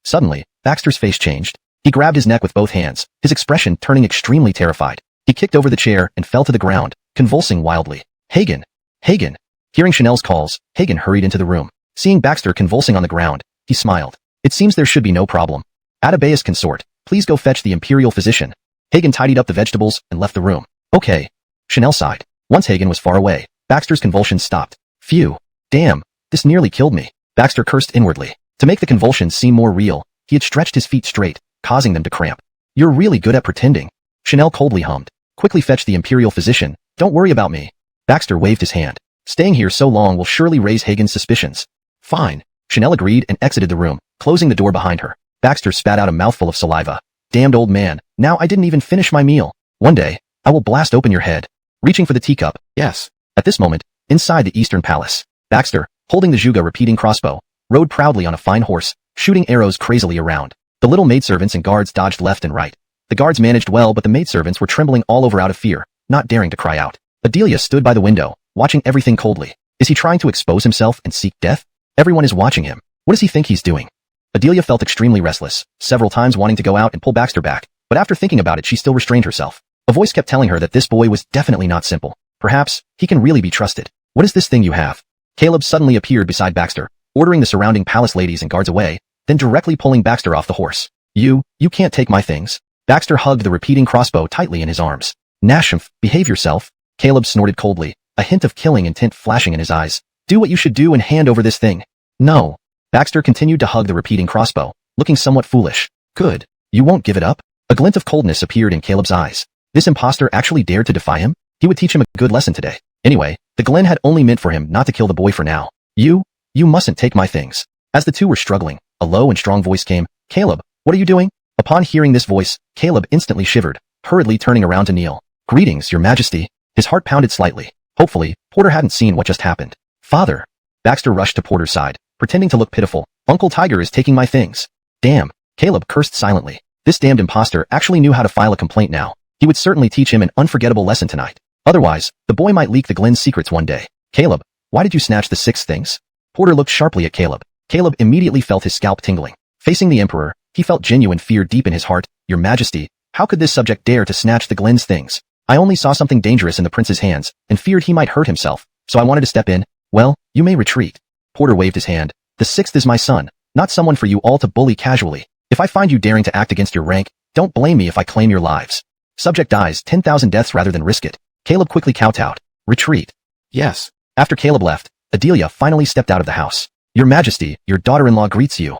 Suddenly, Baxter's face changed. He grabbed his neck with both hands, his expression turning extremely terrified. He kicked over the chair and fell to the ground, convulsing wildly. Hagen! Hagen! Hearing Chanel's calls, Hagen hurried into the room. Seeing Baxter convulsing on the ground, he smiled. It seems there should be no problem. Atabeus consort, please go fetch the imperial physician. Hagen tidied up the vegetables and left the room. Okay. Chanel sighed. Once Hagen was far away, Baxter's convulsions stopped. Phew. Damn. This nearly killed me. Baxter cursed inwardly. To make the convulsions seem more real, he had stretched his feet straight, causing them to cramp. You're really good at pretending. Chanel coldly hummed. Quickly fetch the imperial physician. Don't worry about me. Baxter waved his hand. Staying here so long will surely raise Hagen's suspicions. Fine. Chanel agreed and exited the room, closing the door behind her. Baxter spat out a mouthful of saliva. Damned old man. Now I didn't even finish my meal. One day, I will blast open your head. Reaching for the teacup. Yes. At this moment, inside the Eastern Palace, Baxter, holding the Juga repeating crossbow, rode proudly on a fine horse, shooting arrows crazily around. The little maidservants and guards dodged left and right. The guards managed well, but the maidservants were trembling all over out of fear, not daring to cry out. Adelia stood by the window, watching everything coldly. Is he trying to expose himself and seek death? Everyone is watching him. What does he think he's doing? Adelia felt extremely restless, several times wanting to go out and pull Baxter back, but after thinking about it she still restrained herself. A voice kept telling her that this boy was definitely not simple. Perhaps, he can really be trusted. What is this thing you have? Caleb suddenly appeared beside Baxter, ordering the surrounding palace ladies and guards away, then directly pulling Baxter off the horse. You can't take my things. Baxter hugged the repeating crossbow tightly in his arms. Nashmph, behave yourself. Caleb snorted coldly, a hint of killing intent flashing in his eyes. Do what you should do and hand over this thing. No. Baxter continued to hug the repeating crossbow, looking somewhat foolish. Good. You won't give it up? A glint of coldness appeared in Caleb's eyes. This imposter actually dared to defy him? He would teach him a good lesson today. Anyway, the Glen had only meant for him not to kill the boy for now. You mustn't take my things. As the two were struggling, a low and strong voice came. Caleb, what are you doing? Upon hearing this voice, Caleb instantly shivered, hurriedly turning around to kneel. Greetings, your majesty. His heart pounded slightly. Hopefully, Porter hadn't seen what just happened. Father. Baxter rushed to Porter's side, pretending to look pitiful. Uncle Tiger is taking my things. Damn. Caleb cursed silently. This damned imposter actually knew how to file a complaint now. He would certainly teach him an unforgettable lesson tonight. Otherwise, the boy might leak the Glen's secrets one day. Caleb, why did you snatch the 6 things? Porter looked sharply at Caleb. Caleb immediately felt his scalp tingling. Facing the Emperor, he felt genuine fear deep in his heart. Your Majesty, how could this subject dare to snatch the Glen's things? I only saw something dangerous in the prince's hands, and feared he might hurt himself, so I wanted to step in. Well, you may retreat. Porter waved his hand. The 6th is my son, not someone for you all to bully casually. If I find you daring to act against your rank, don't blame me if I claim your lives. Subject dies 10,000 deaths rather than risk it. Caleb quickly kowtowed. Retreat. Yes. After Caleb left, Adelia finally stepped out of the house. Your Majesty, your daughter-in-law greets you.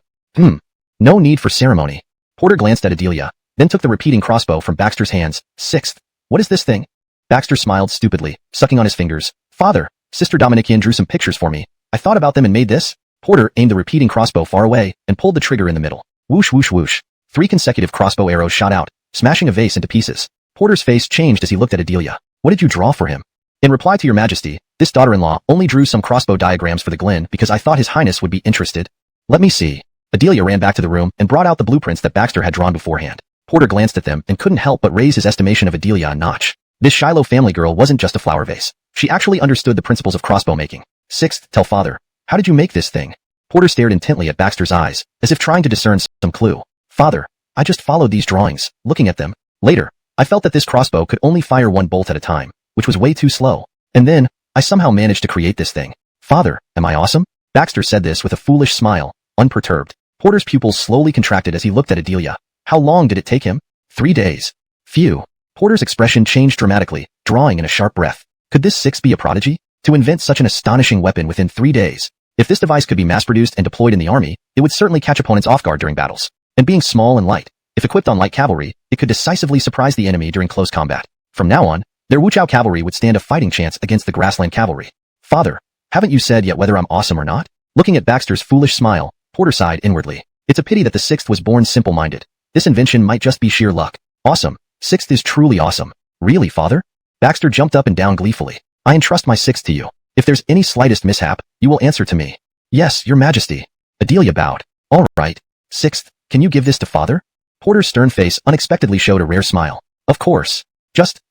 No need for ceremony. Porter glanced at Adelia, then took the repeating crossbow from Baxter's hands. 6th. What is this thing? Baxter smiled stupidly, sucking on his fingers. Father, Sister Dominikian drew some pictures for me. I thought about them and made this. Porter aimed the repeating crossbow far away and pulled the trigger in the middle. Whoosh whoosh whoosh. 3 consecutive crossbow arrows shot out, smashing a vase into pieces. Porter's face changed as he looked at Adelia. What did you draw for him? In reply to your Majesty, this daughter-in-law only drew some crossbow diagrams for the Glen because I thought His Highness would be interested. Let me see. Adelia ran back to the room and brought out the blueprints that Baxter had drawn beforehand. Porter glanced at them and couldn't help but raise his estimation of Adelia a notch. This Shiloh family girl wasn't just a flower vase. She actually understood the principles of crossbow making. 6th, tell father. How did you make this thing? Porter stared intently at Baxter's eyes, as if trying to discern some clue. Father, I just followed these drawings, looking at them. Later, I felt that this crossbow could only fire 1 bolt at a time, which was way too slow. And then, I somehow managed to create this thing. Father, am I awesome? Baxter said this with a foolish smile, unperturbed. Porter's pupils slowly contracted as he looked at Adelia. How long did it take him? 3 days. Phew. Porter's expression changed dramatically, drawing in a sharp breath. Could this 6 be a prodigy? To invent such an astonishing weapon within 3 days. If this device could be mass-produced and deployed in the army, it would certainly catch opponents off guard during battles. And being small and light, if equipped on light cavalry, it could decisively surprise the enemy during close combat. From now on, Their Wuchao cavalry would stand a fighting chance against the grassland cavalry. Father, haven't you said yet whether I'm awesome or not? Looking at Baxter's foolish smile, Porter sighed inwardly. It's a pity that the sixth was born simple-minded. This invention might just be sheer luck. Awesome. Sixth is truly awesome. Really, father? Baxter jumped up and down gleefully. I entrust my sixth to you. If there's any slightest mishap, you will answer to me. Yes, your majesty. Adelia bowed. All right. Sixth, can you give this to father? Porter's stern face unexpectedly showed a rare smile. Of course.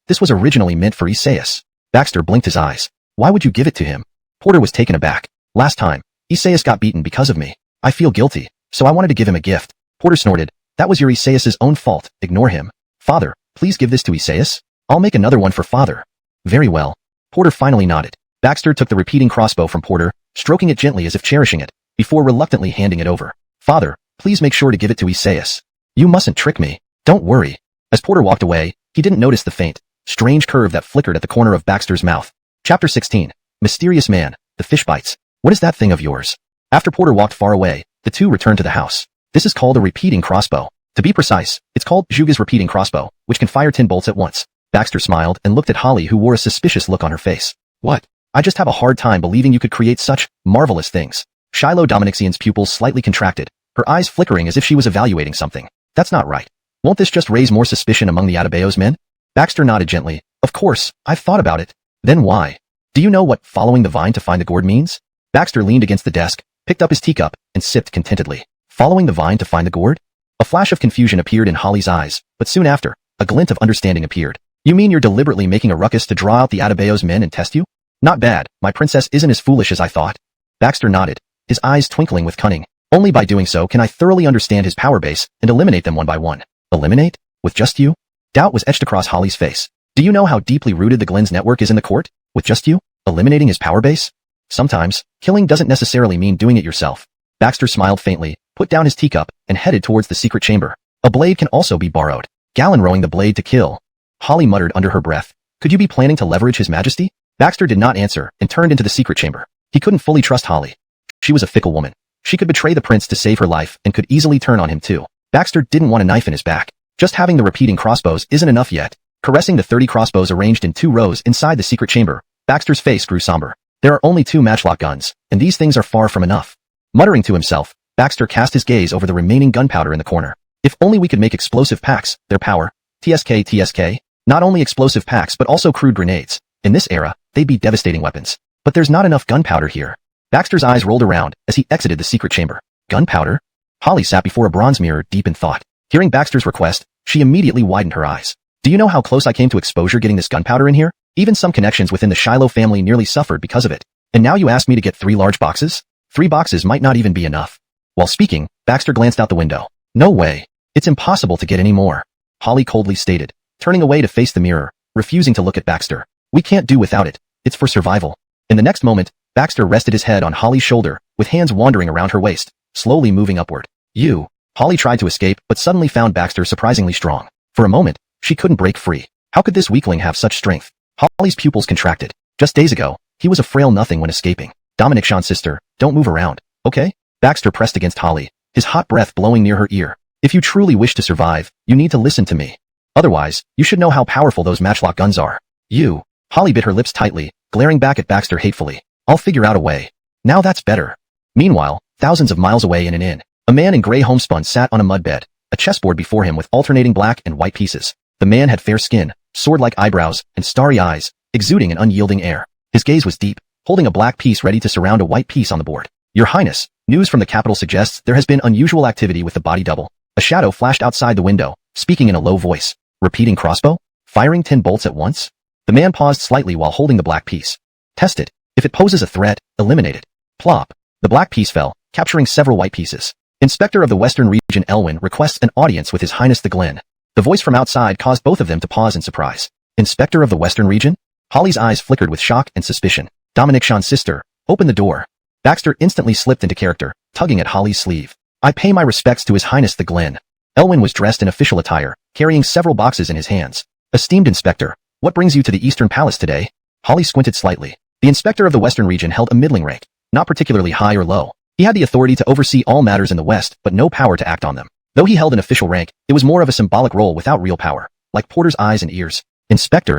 This was originally meant for Isaias. Baxter blinked his eyes. Why would you give it to him? Porter was taken aback. Last time, Isaias got beaten because of me. I feel guilty, so I wanted to give him a gift. Porter snorted. That was your Isaias's own fault. Ignore him. Father, please give this to Isaias. I'll make another one for father. Very well. Porter finally nodded. Baxter took the repeating crossbow from Porter, stroking it gently as if cherishing it, before reluctantly handing it over. Father, please make sure to give it to Isaias. You mustn't trick me. Don't worry. As Porter walked away, he didn't notice the faint, strange curve that flickered at the corner of Baxter's mouth. Chapter 16. Mysterious Man, the fish bites. What is that thing of yours? After Porter walked far away, the two returned to the house. This is called a repeating crossbow. To be precise, it's called Zhuge's repeating crossbow, which can fire 10 bolts at once. Baxter smiled and looked at Holly, who wore a suspicious look on her face. What? I just have a hard time believing you could create such marvelous things. Shiloh Dominixian's pupils slightly contracted, her eyes flickering as if she was evaluating something. That's not right. Won't this just raise more suspicion among the Adebayo's men? Baxter nodded gently. Of course, I've thought about it. Then why? Do you know what following the vine to find the gourd means? Baxter leaned against the desk, picked up his teacup, and sipped contentedly. Following the vine to find the gourd? A flash of confusion appeared in Holly's eyes, but soon after, a glint of understanding appeared. You mean you're deliberately making a ruckus to draw out the Adebayo's men and test you? Not bad, my princess isn't as foolish as I thought. Baxter nodded, his eyes twinkling with cunning. Only by doing so can I thoroughly understand his power base and eliminate them one by one. Eliminate? With just you? Doubt was etched across Holly's face. Do you know how deeply rooted the Glenn's network is in the court? With just you? Eliminating his power base? Sometimes, killing doesn't necessarily mean doing it yourself. Baxter smiled faintly, put down his teacup, and headed towards the secret chamber. A blade can also be borrowed. Gallon rowing the blade to kill. Holly muttered under her breath. Could you be planning to leverage his majesty? Baxter did not answer and turned into the secret chamber. He couldn't fully trust Holly. She was a fickle woman. She could betray the prince to save her life and could easily turn on him too. Baxter didn't want a knife in his back. Just having the repeating crossbows isn't enough yet. Caressing the 30 crossbows arranged in 2 rows inside the secret chamber, Baxter's face grew somber. There are only 2 matchlock guns, and these things are far from enough. Muttering to himself, Baxter cast his gaze over the remaining gunpowder in the corner. If only we could make explosive packs, their power. TSK. Not only explosive packs but also crude grenades. In this era, they'd be devastating weapons. But there's not enough gunpowder here. Baxter's eyes rolled around as he exited the secret chamber. Gunpowder? Holly sat before a bronze mirror deep in thought. Hearing Baxter's request, she immediately widened her eyes. Do you know how close I came to exposure getting this gunpowder in here? Even some connections within the Shiloh family nearly suffered because of it. And now you ask me to get 3 large boxes? 3 boxes might not even be enough. While speaking, Baxter glanced out the window. No way. It's impossible to get any more. Holly coldly stated, turning away to face the mirror, refusing to look at Baxter. We can't do without it. It's for survival. In the next moment, Baxter rested his head on Holly's shoulder, with hands wandering around her waist, slowly moving upward. Holly tried to escape, but suddenly found Baxter surprisingly strong. For a moment, she couldn't break free. How could this weakling have such strength? Holly's pupils contracted. Just days ago, he was a frail nothing when escaping. Dominic Sean's sister, don't move around, okay? Baxter pressed against Holly, his hot breath blowing near her ear. If you truly wish to survive, you need to listen to me. Otherwise, you should know how powerful those matchlock guns are. Holly bit her lips tightly, glaring back at Baxter hatefully. I'll figure out a way. Now that's better. Meanwhile, thousands of miles away in an inn, a man in gray homespun sat on a mud bed, a chessboard before him with alternating black and white pieces. The man had fair skin, sword-like eyebrows, and starry eyes, exuding an unyielding air. His gaze was deep, holding a black piece ready to surround a white piece on the board. Your Highness, news from the capital suggests there has been unusual activity with the body double. A shadow flashed outside the window, speaking in a low voice. Repeating crossbow? Firing 10 bolts at once? The man paused slightly while holding the black piece. Test it. If it poses a threat, eliminate it. Plop. The black piece fell, capturing several white pieces. Inspector of the Western Region Elwyn requests an audience with His Highness the Glen. The voice from outside caused both of them to pause in surprise. Inspector of the Western Region? Holly's eyes flickered with shock and suspicion. Dominic Sean's sister, open the door. Baxter instantly slipped into character, tugging at Holly's sleeve. I pay my respects to His Highness the Glen. Elwyn was dressed in official attire, carrying several boxes in his hands. Esteemed Inspector, what brings you to the Eastern Palace today? Holly squinted slightly. The Inspector of the Western Region held a middling rank, not particularly high or low. He had the authority to oversee all matters in the West, but no power to act on them. Though he held an official rank, it was more of a symbolic role without real power, like Porter's eyes and ears. Inspector,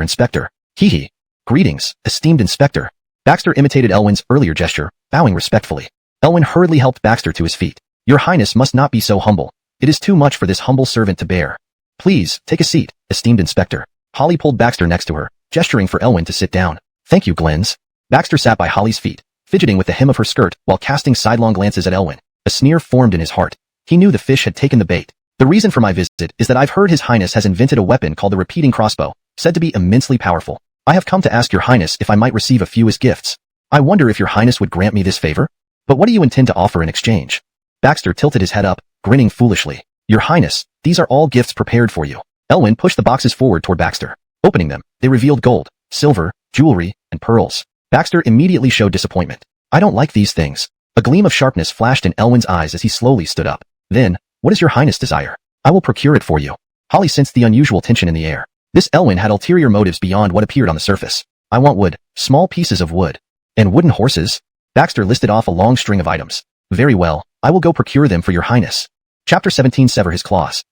Hee hee. Greetings, esteemed inspector. Baxter imitated Elwin's earlier gesture, bowing respectfully. Elwin hurriedly helped Baxter to his feet. Your Highness must not be so humble. It is too much for this humble servant to bear. Please, take a seat, esteemed inspector. Holly pulled Baxter next to her, gesturing for Elwin to sit down. Thank you, Glens. Baxter sat by Holly's feet, fidgeting with the hem of her skirt while casting sidelong glances at Elwin. A sneer formed in his heart. He knew the fish had taken the bait. The reason for my visit is that I've heard His Highness has invented a weapon called the repeating crossbow, said to be immensely powerful. I have come to ask your Highness if I might receive a few as gifts. I wonder if your Highness would grant me this favor? But what do you intend to offer in exchange? Baxter tilted his head up, grinning foolishly. Your Highness, these are all gifts prepared for you. Elwin pushed the boxes forward toward Baxter. Opening them, they revealed gold, silver, jewelry, and pearls. Baxter immediately showed disappointment. I don't like these things. A gleam of sharpness flashed in Elwin's eyes as he slowly stood up. Then, what does your Highness desire? I will procure it for you. Holly sensed the unusual tension in the air. This Elwin had ulterior motives beyond what appeared on the surface. I want wood, small pieces of wood, and wooden horses. Baxter listed off a long string of items. Very well, I will go procure them for your Highness. Chapter 17. Sever his claws.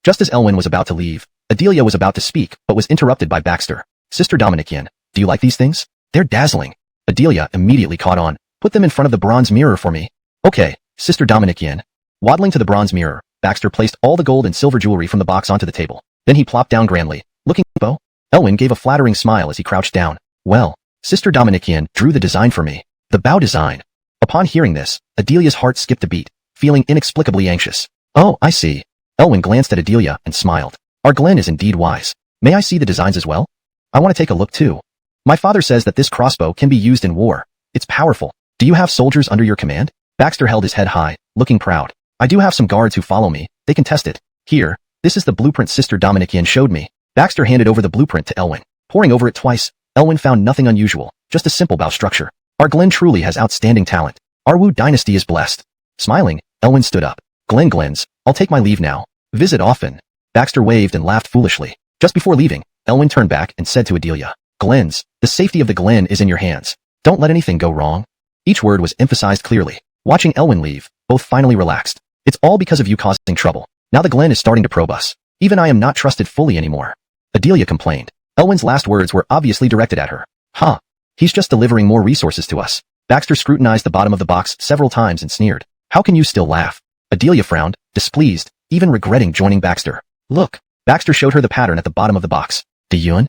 Just as Elwin was about to leave, Adelia was about to speak, but was interrupted by Baxter. Sister Dominikian, do you like these things? They're dazzling. Adelia immediately caught on. Put them in front of the bronze mirror for me. Okay, Sister Dominikian. Waddling to the bronze mirror, Baxter placed all the gold and silver jewelry from the box onto the table. Then he plopped down grandly, looking bow. Elwin gave a flattering smile as he crouched down. Well, Sister Dominikian drew the design for me. The bow design. Upon hearing this, Adelia's heart skipped a beat, feeling inexplicably anxious. Oh, I see. Elwin glanced at Adelia and smiled. Our Glen is indeed wise. May I see the designs as well? I want to take a look too. My father says that this crossbow can be used in war. It's powerful. Do you have soldiers under your command? Baxter held his head high, looking proud. I do have some guards who follow me. They can test it. Here, this is the blueprint Sister Dominikian showed me. Baxter handed over the blueprint to Elwin. Poring over it twice, Elwin found nothing unusual, just a simple bow structure. Our Glen truly has outstanding talent. Our Wu Dynasty is blessed. Smiling, Elwin stood up. Glens, I'll take my leave now. Visit often. Baxter waved and laughed foolishly. Just before leaving, Elwin turned back and said to Adelia, Glens, the safety of the Glen is in your hands. Don't let anything go wrong. Each word was emphasized clearly. Watching Elwin leave, both finally relaxed. It's all because of you causing trouble. Now the Glen is starting to probe us. Even I am not trusted fully anymore. Adelia complained. Elwin's last words were obviously directed at her. Huh. He's just delivering more resources to us. Baxter scrutinized the bottom of the box several times and sneered. How can you still laugh? Adelia frowned, displeased, even regretting joining Baxter. Look. Baxter showed her the pattern at the bottom of the box. Diyun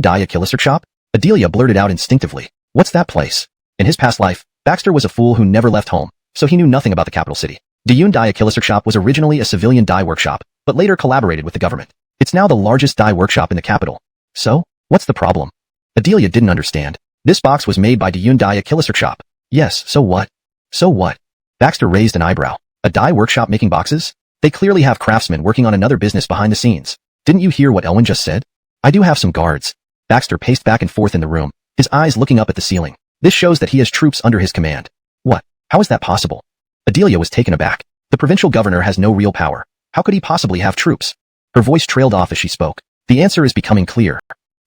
die a killiser shop? Adelia blurted out instinctively. What's that place? In his past life, Baxter was a fool who never left home, so he knew nothing about the capital city. Diyun die a killiser shop was originally a civilian dye workshop, but later collaborated with the government. It's now the largest dye workshop in the capital. So, what's the problem? Adelia didn't understand. This box was made by Diyun die a killiser shop. Yes, so what? So what? Baxter raised an eyebrow. A dye workshop making boxes? They clearly have craftsmen working on another business behind the scenes. Didn't you hear what Elwin just said? I do have some guards. Baxter paced back and forth in the room, his eyes looking up at the ceiling. This shows that he has troops under his command. What? How is that possible? Adelia was taken aback. The provincial governor has no real power. How could he possibly have troops? Her voice trailed off as she spoke. The answer is becoming clear.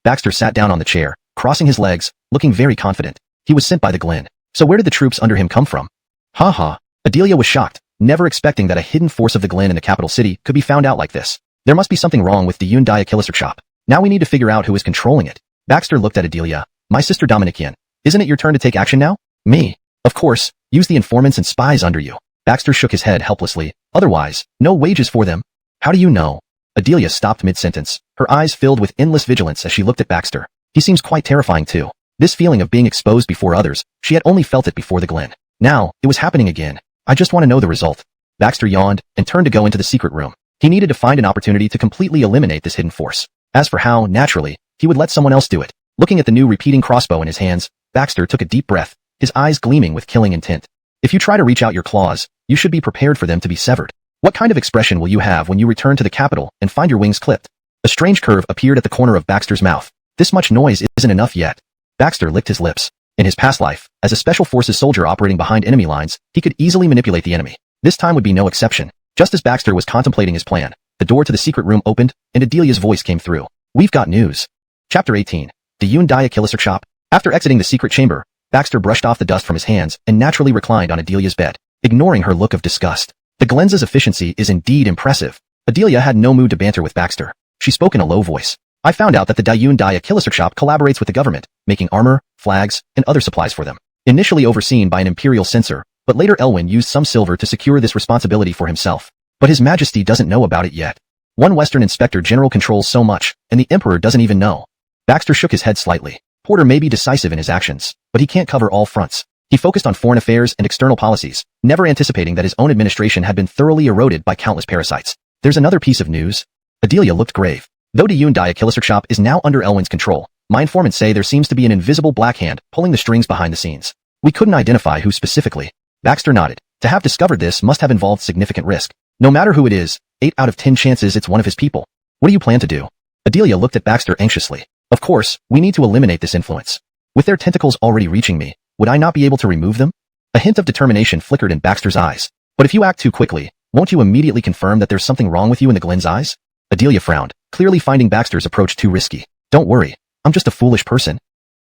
Baxter sat down on the chair, crossing his legs, looking very confident. He was sent by the Glen. So where did the troops under him come from? Ha ha. Adelia was shocked, never expecting that a hidden force of the Glen in the capital city could be found out like this. There must be something wrong with Diyun die a killiser shop. Now we need to figure out who is controlling it. Baxter looked at Adelia. My sister Dominikian. Isn't it your turn to take action now? Me. Of course, use the informants and spies under you. Baxter shook his head helplessly. Otherwise, no wages for them. How do you know? Adelia stopped mid-sentence, her eyes filled with endless vigilance as she looked at Baxter. He seems quite terrifying too. This feeling of being exposed before others, she had only felt it before the Glen. Now, it was happening again. I just want to know the result. Baxter yawned and turned to go into the secret room. He needed to find an opportunity to completely eliminate this hidden force. As for how, naturally, he would let someone else do it. Looking at the new repeating crossbow in his hands, Baxter took a deep breath, his eyes gleaming with killing intent. If you try to reach out your claws, you should be prepared for them to be severed. What kind of expression will you have when you return to the capital and find your wings clipped? A strange curve appeared at the corner of Baxter's mouth. This much noise isn't enough yet. Baxter licked his lips. In his past life, as a special forces soldier operating behind enemy lines, he could easily manipulate the enemy. This time would be no exception. Just as Baxter was contemplating his plan, the door to the secret room opened, and Adelia's voice came through. We've got news. Chapter 18. Diyun die a killiser shop? After exiting the secret chamber, Baxter brushed off the dust from his hands and naturally reclined on Adelia's bed, ignoring her look of disgust. The Glens' efficiency is indeed impressive. Adelia had no mood to banter with Baxter. She spoke in a low voice. I found out that the Wu Dynasty shop collaborates with the government, making armor, flags, and other supplies for them. Initially overseen by an imperial censor, but later Elwyn used some silver to secure this responsibility for himself. But His Majesty doesn't know about it yet. One Western Inspector General controls so much, and the Emperor doesn't even know. Baxter shook his head slightly. Porter may be decisive in his actions, but he can't cover all fronts. He focused on foreign affairs and external policies, never anticipating that his own administration had been thoroughly eroded by countless parasites. There's another piece of news. Adelia looked grave. Though the Wu Dynasty shop is now under Elwyn's control, my informants say there seems to be an invisible black hand pulling the strings behind the scenes. We couldn't identify who specifically. Baxter nodded. To have discovered this must have involved significant risk. No matter who it is, 8 out of 10 chances it's one of his people. What do you plan to do? Adelia looked at Baxter anxiously. Of course, we need to eliminate this influence. With their tentacles already reaching me, would I not be able to remove them? A hint of determination flickered in Baxter's eyes. But if you act too quickly, won't you immediately confirm that there's something wrong with you in the Glen's eyes? Adelia frowned, clearly finding Baxter's approach too risky. Don't worry, I'm just a foolish person.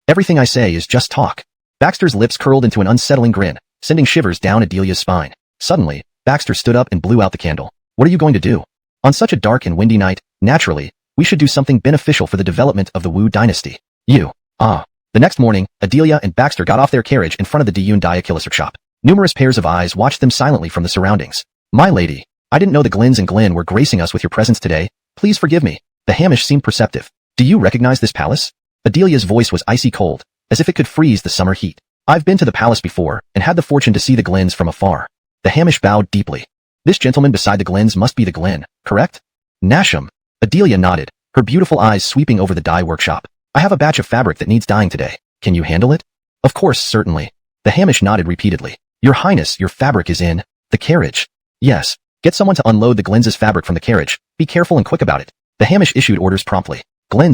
Everything I say is just talk. Baxter's lips curled into an unsettling grin, sending shivers down Adelia's spine. Suddenly, Baxter stood up and blew out the candle. What are you going to do? On such a dark and windy night, naturally, we should do something beneficial for the development of the Wu Dynasty. The next morning, Adelia and Baxter got off their carriage in front of the Wu Dynasty shop. Numerous pairs of eyes watched them silently from the surroundings. My lady, I didn't know the Glens and Glen were gracing us with your presence today. Please forgive me. The Hamish seemed perceptive. Do you recognize this palace? Adelia's voice was icy cold, as if it could freeze the summer heat. I've been to the palace before, and had the fortune to see the Glens from afar. The Hamish bowed deeply. This gentleman beside the Glens must be the Glen, correct? Nasham. Adelia nodded, her beautiful eyes sweeping over the dye workshop. I have a batch of fabric that needs dyeing today. Can you handle it? Of course, certainly. The Hamish nodded repeatedly. Your Highness, your fabric is in the carriage. Yes. Get someone to unload the Glens' fabric from the carriage. Be careful and quick about it. The Hamish issued orders promptly. Glen,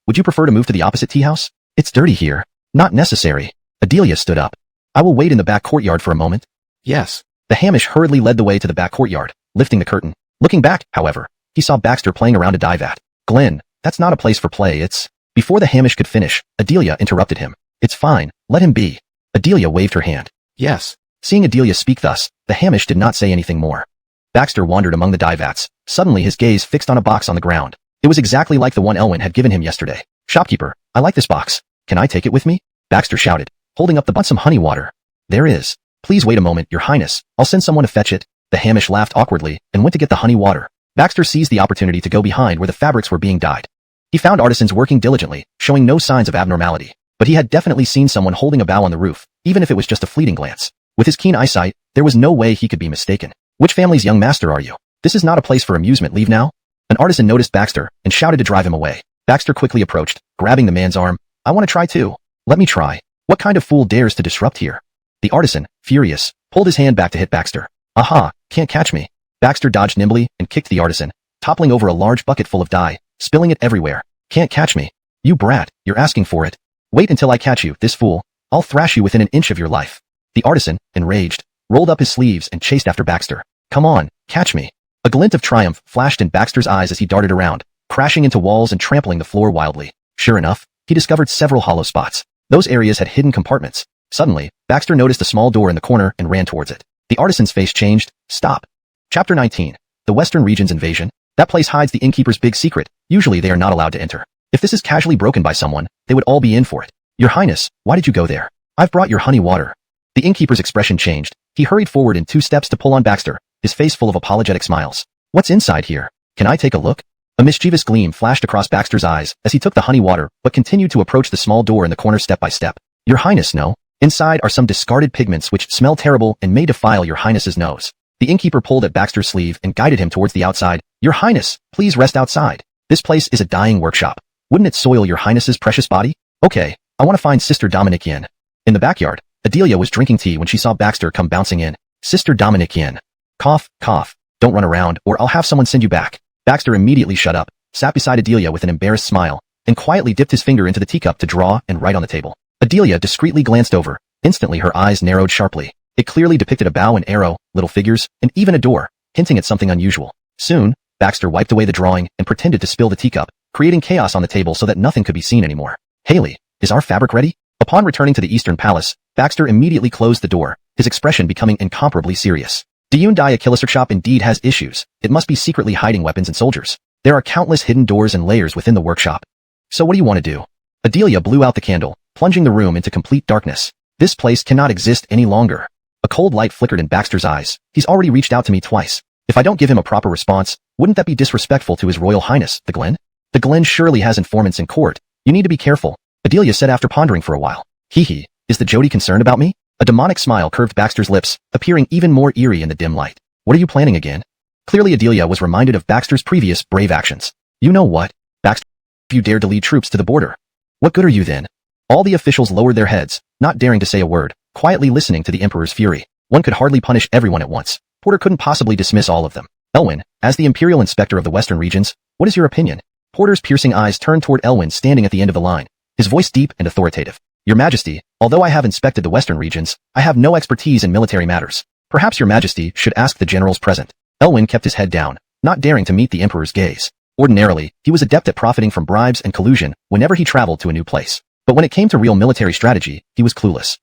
would you prefer to move to the opposite tea house? It's dirty here. Not necessary. Adelia stood up. I will wait in the back courtyard for a moment. Yes. The Hamish hurriedly led the way to the back courtyard, lifting the curtain. Looking back, however, he saw Baxter playing around a dye vat. Glen, that's not a place for play, it's... Before the Hamish could finish, Adelia interrupted him. It's fine, let him be. Adelia waved her hand. Yes. Seeing Adelia speak thus, the Hamish did not say anything more. Baxter wandered among the dye vats. Suddenly his gaze fixed on a box on the ground. It was exactly like the one Elwyn had given him yesterday. Shopkeeper, I like this box. Can I take it with me? Baxter shouted, holding up some honey water. There is. Please wait a moment, your Highness. I'll send someone to fetch it. The Hamish laughed awkwardly and went to get the honey water. Baxter seized the opportunity to go behind where the fabrics were being dyed. He found artisans working diligently, showing no signs of abnormality. But he had definitely seen someone holding a bough on the roof, even if it was just a fleeting glance. With his keen eyesight, there was no way he could be mistaken. Which family's young master are you? This is not a place for amusement, leave now. An artisan noticed Baxter and shouted to drive him away. Baxter quickly approached, grabbing the man's arm. I want to try too. Let me try. What kind of fool dares to disrupt here? The artisan, furious, pulled his hand back to hit Baxter. Aha, can't catch me. Baxter dodged nimbly and kicked the artisan, toppling over a large bucket full of dye, spilling it everywhere. Can't catch me. You brat, you're asking for it. Wait until I catch you, this fool. I'll thrash you within an inch of your life. The artisan, enraged, rolled up his sleeves and chased after Baxter. Come on, catch me. A glint of triumph flashed in Baxter's eyes as he darted around, crashing into walls and trampling the floor wildly. Sure enough, he discovered several hollow spots. Those areas had hidden compartments. Suddenly, Baxter noticed a small door in the corner and ran towards it. The artisan's face changed. Stop. Chapter 19. The Western Region's Invasion. That place hides the innkeeper's big secret. Usually they are not allowed to enter. If this is casually broken by someone, they would all be in for it. Your Highness, why did you go there? I've brought your honey water. The innkeeper's expression changed. He hurried forward in 2 steps to pull on Baxter, his face full of apologetic smiles. What's inside here? Can I take a look? A mischievous gleam flashed across Baxter's eyes as he took the honey water but continued to approach the small door in the corner step by step. Your Highness, no. Inside are some discarded pigments which smell terrible and may defile your Highness's nose. The innkeeper pulled at Baxter's sleeve and guided him towards the outside. Your Highness, please rest outside. This place is a dyeing workshop. Wouldn't it soil your Highness's precious body? Okay, I want to find Sister Dominique. In the backyard, Adelia was drinking tea when she saw Baxter come bouncing in. Sister Dominique. Cough, cough. Don't run around or I'll have someone send you back. Baxter immediately shut up, sat beside Adelia with an embarrassed smile, and quietly dipped his finger into the teacup to draw and write on the table. Adelia discreetly glanced over. Instantly her eyes narrowed sharply. It clearly depicted a bow and arrow, little figures, and even a door, hinting at something unusual. Soon, Baxter wiped away the drawing and pretended to spill the teacup, creating chaos on the table so that nothing could be seen anymore. Haley, is our fabric ready? Upon returning to the Eastern Palace, Baxter immediately closed the door, his expression becoming incomparably serious. The Wu Dynasty shop indeed has issues. It must be secretly hiding weapons and soldiers. There are countless hidden doors and layers within the workshop. So what do you want to do? Adelia blew out the candle, plunging the room into complete darkness. This place cannot exist any longer. A cold light flickered in Baxter's eyes. He's already reached out to me twice. If I don't give him a proper response, wouldn't that be disrespectful to His Royal Highness, the Glen? The Glen surely has informants in court. You need to be careful, Adelia said after pondering for a while. Hee, is the Jody concerned about me? A demonic smile curved Baxter's lips, appearing even more eerie in the dim light. What are you planning again? Clearly Adelia was reminded of Baxter's previous brave actions. You know what, Baxter, if you dared to lead troops to the border. What good are you then? All the officials lowered their heads, not daring to say a word, quietly listening to the Emperor's fury. One could hardly punish everyone at once. Porter couldn't possibly dismiss all of them. Elwyn, as the Imperial Inspector of the Western Regions, what is your opinion? Porter's piercing eyes turned toward Elwyn standing at the end of the line, his voice deep and authoritative. Your Majesty, although I have inspected the Western Regions, I have no expertise in military matters. Perhaps Your Majesty should ask the generals present. Elwyn kept his head down, not daring to meet the Emperor's gaze. Ordinarily, he was adept at profiting from bribes and collusion whenever he traveled to a new place. But when it came to real military strategy, he was clueless.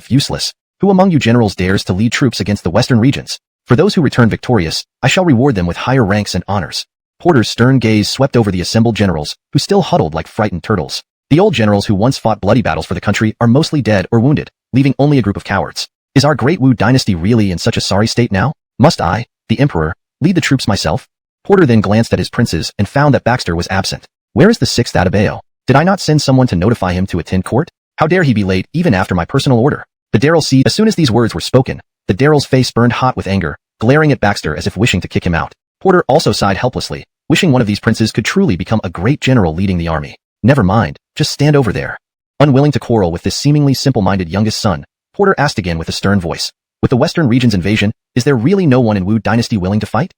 Useless. Who among you generals dares to lead troops against the Western Regions? For those who return victorious, I shall reward them with higher ranks and honors. Porter's stern gaze swept over the assembled generals, who still huddled like frightened turtles. The old generals who once fought bloody battles for the country are mostly dead or wounded, leaving only a group of cowards. Is our great Wu Dynasty really in such a sorry state now? Must I, the Emperor, lead the troops myself? Porter then glanced at his princes and found that Baxter was absent. Where is the 6th Adebayo? Did I not send someone to notify him to attend court? How dare he be late even after my personal order? The Darrell seized. As soon as these words were spoken, the Darrell's face burned hot with anger, glaring at Baxter as if wishing to kick him out. Porter also sighed helplessly, wishing one of these princes could truly become a great general leading the army. Never mind, just stand over there. Unwilling to quarrel with this seemingly simple-minded youngest son, Porter asked again with a stern voice. With the Western Region's invasion, is there really no one in Wu Dynasty willing to fight?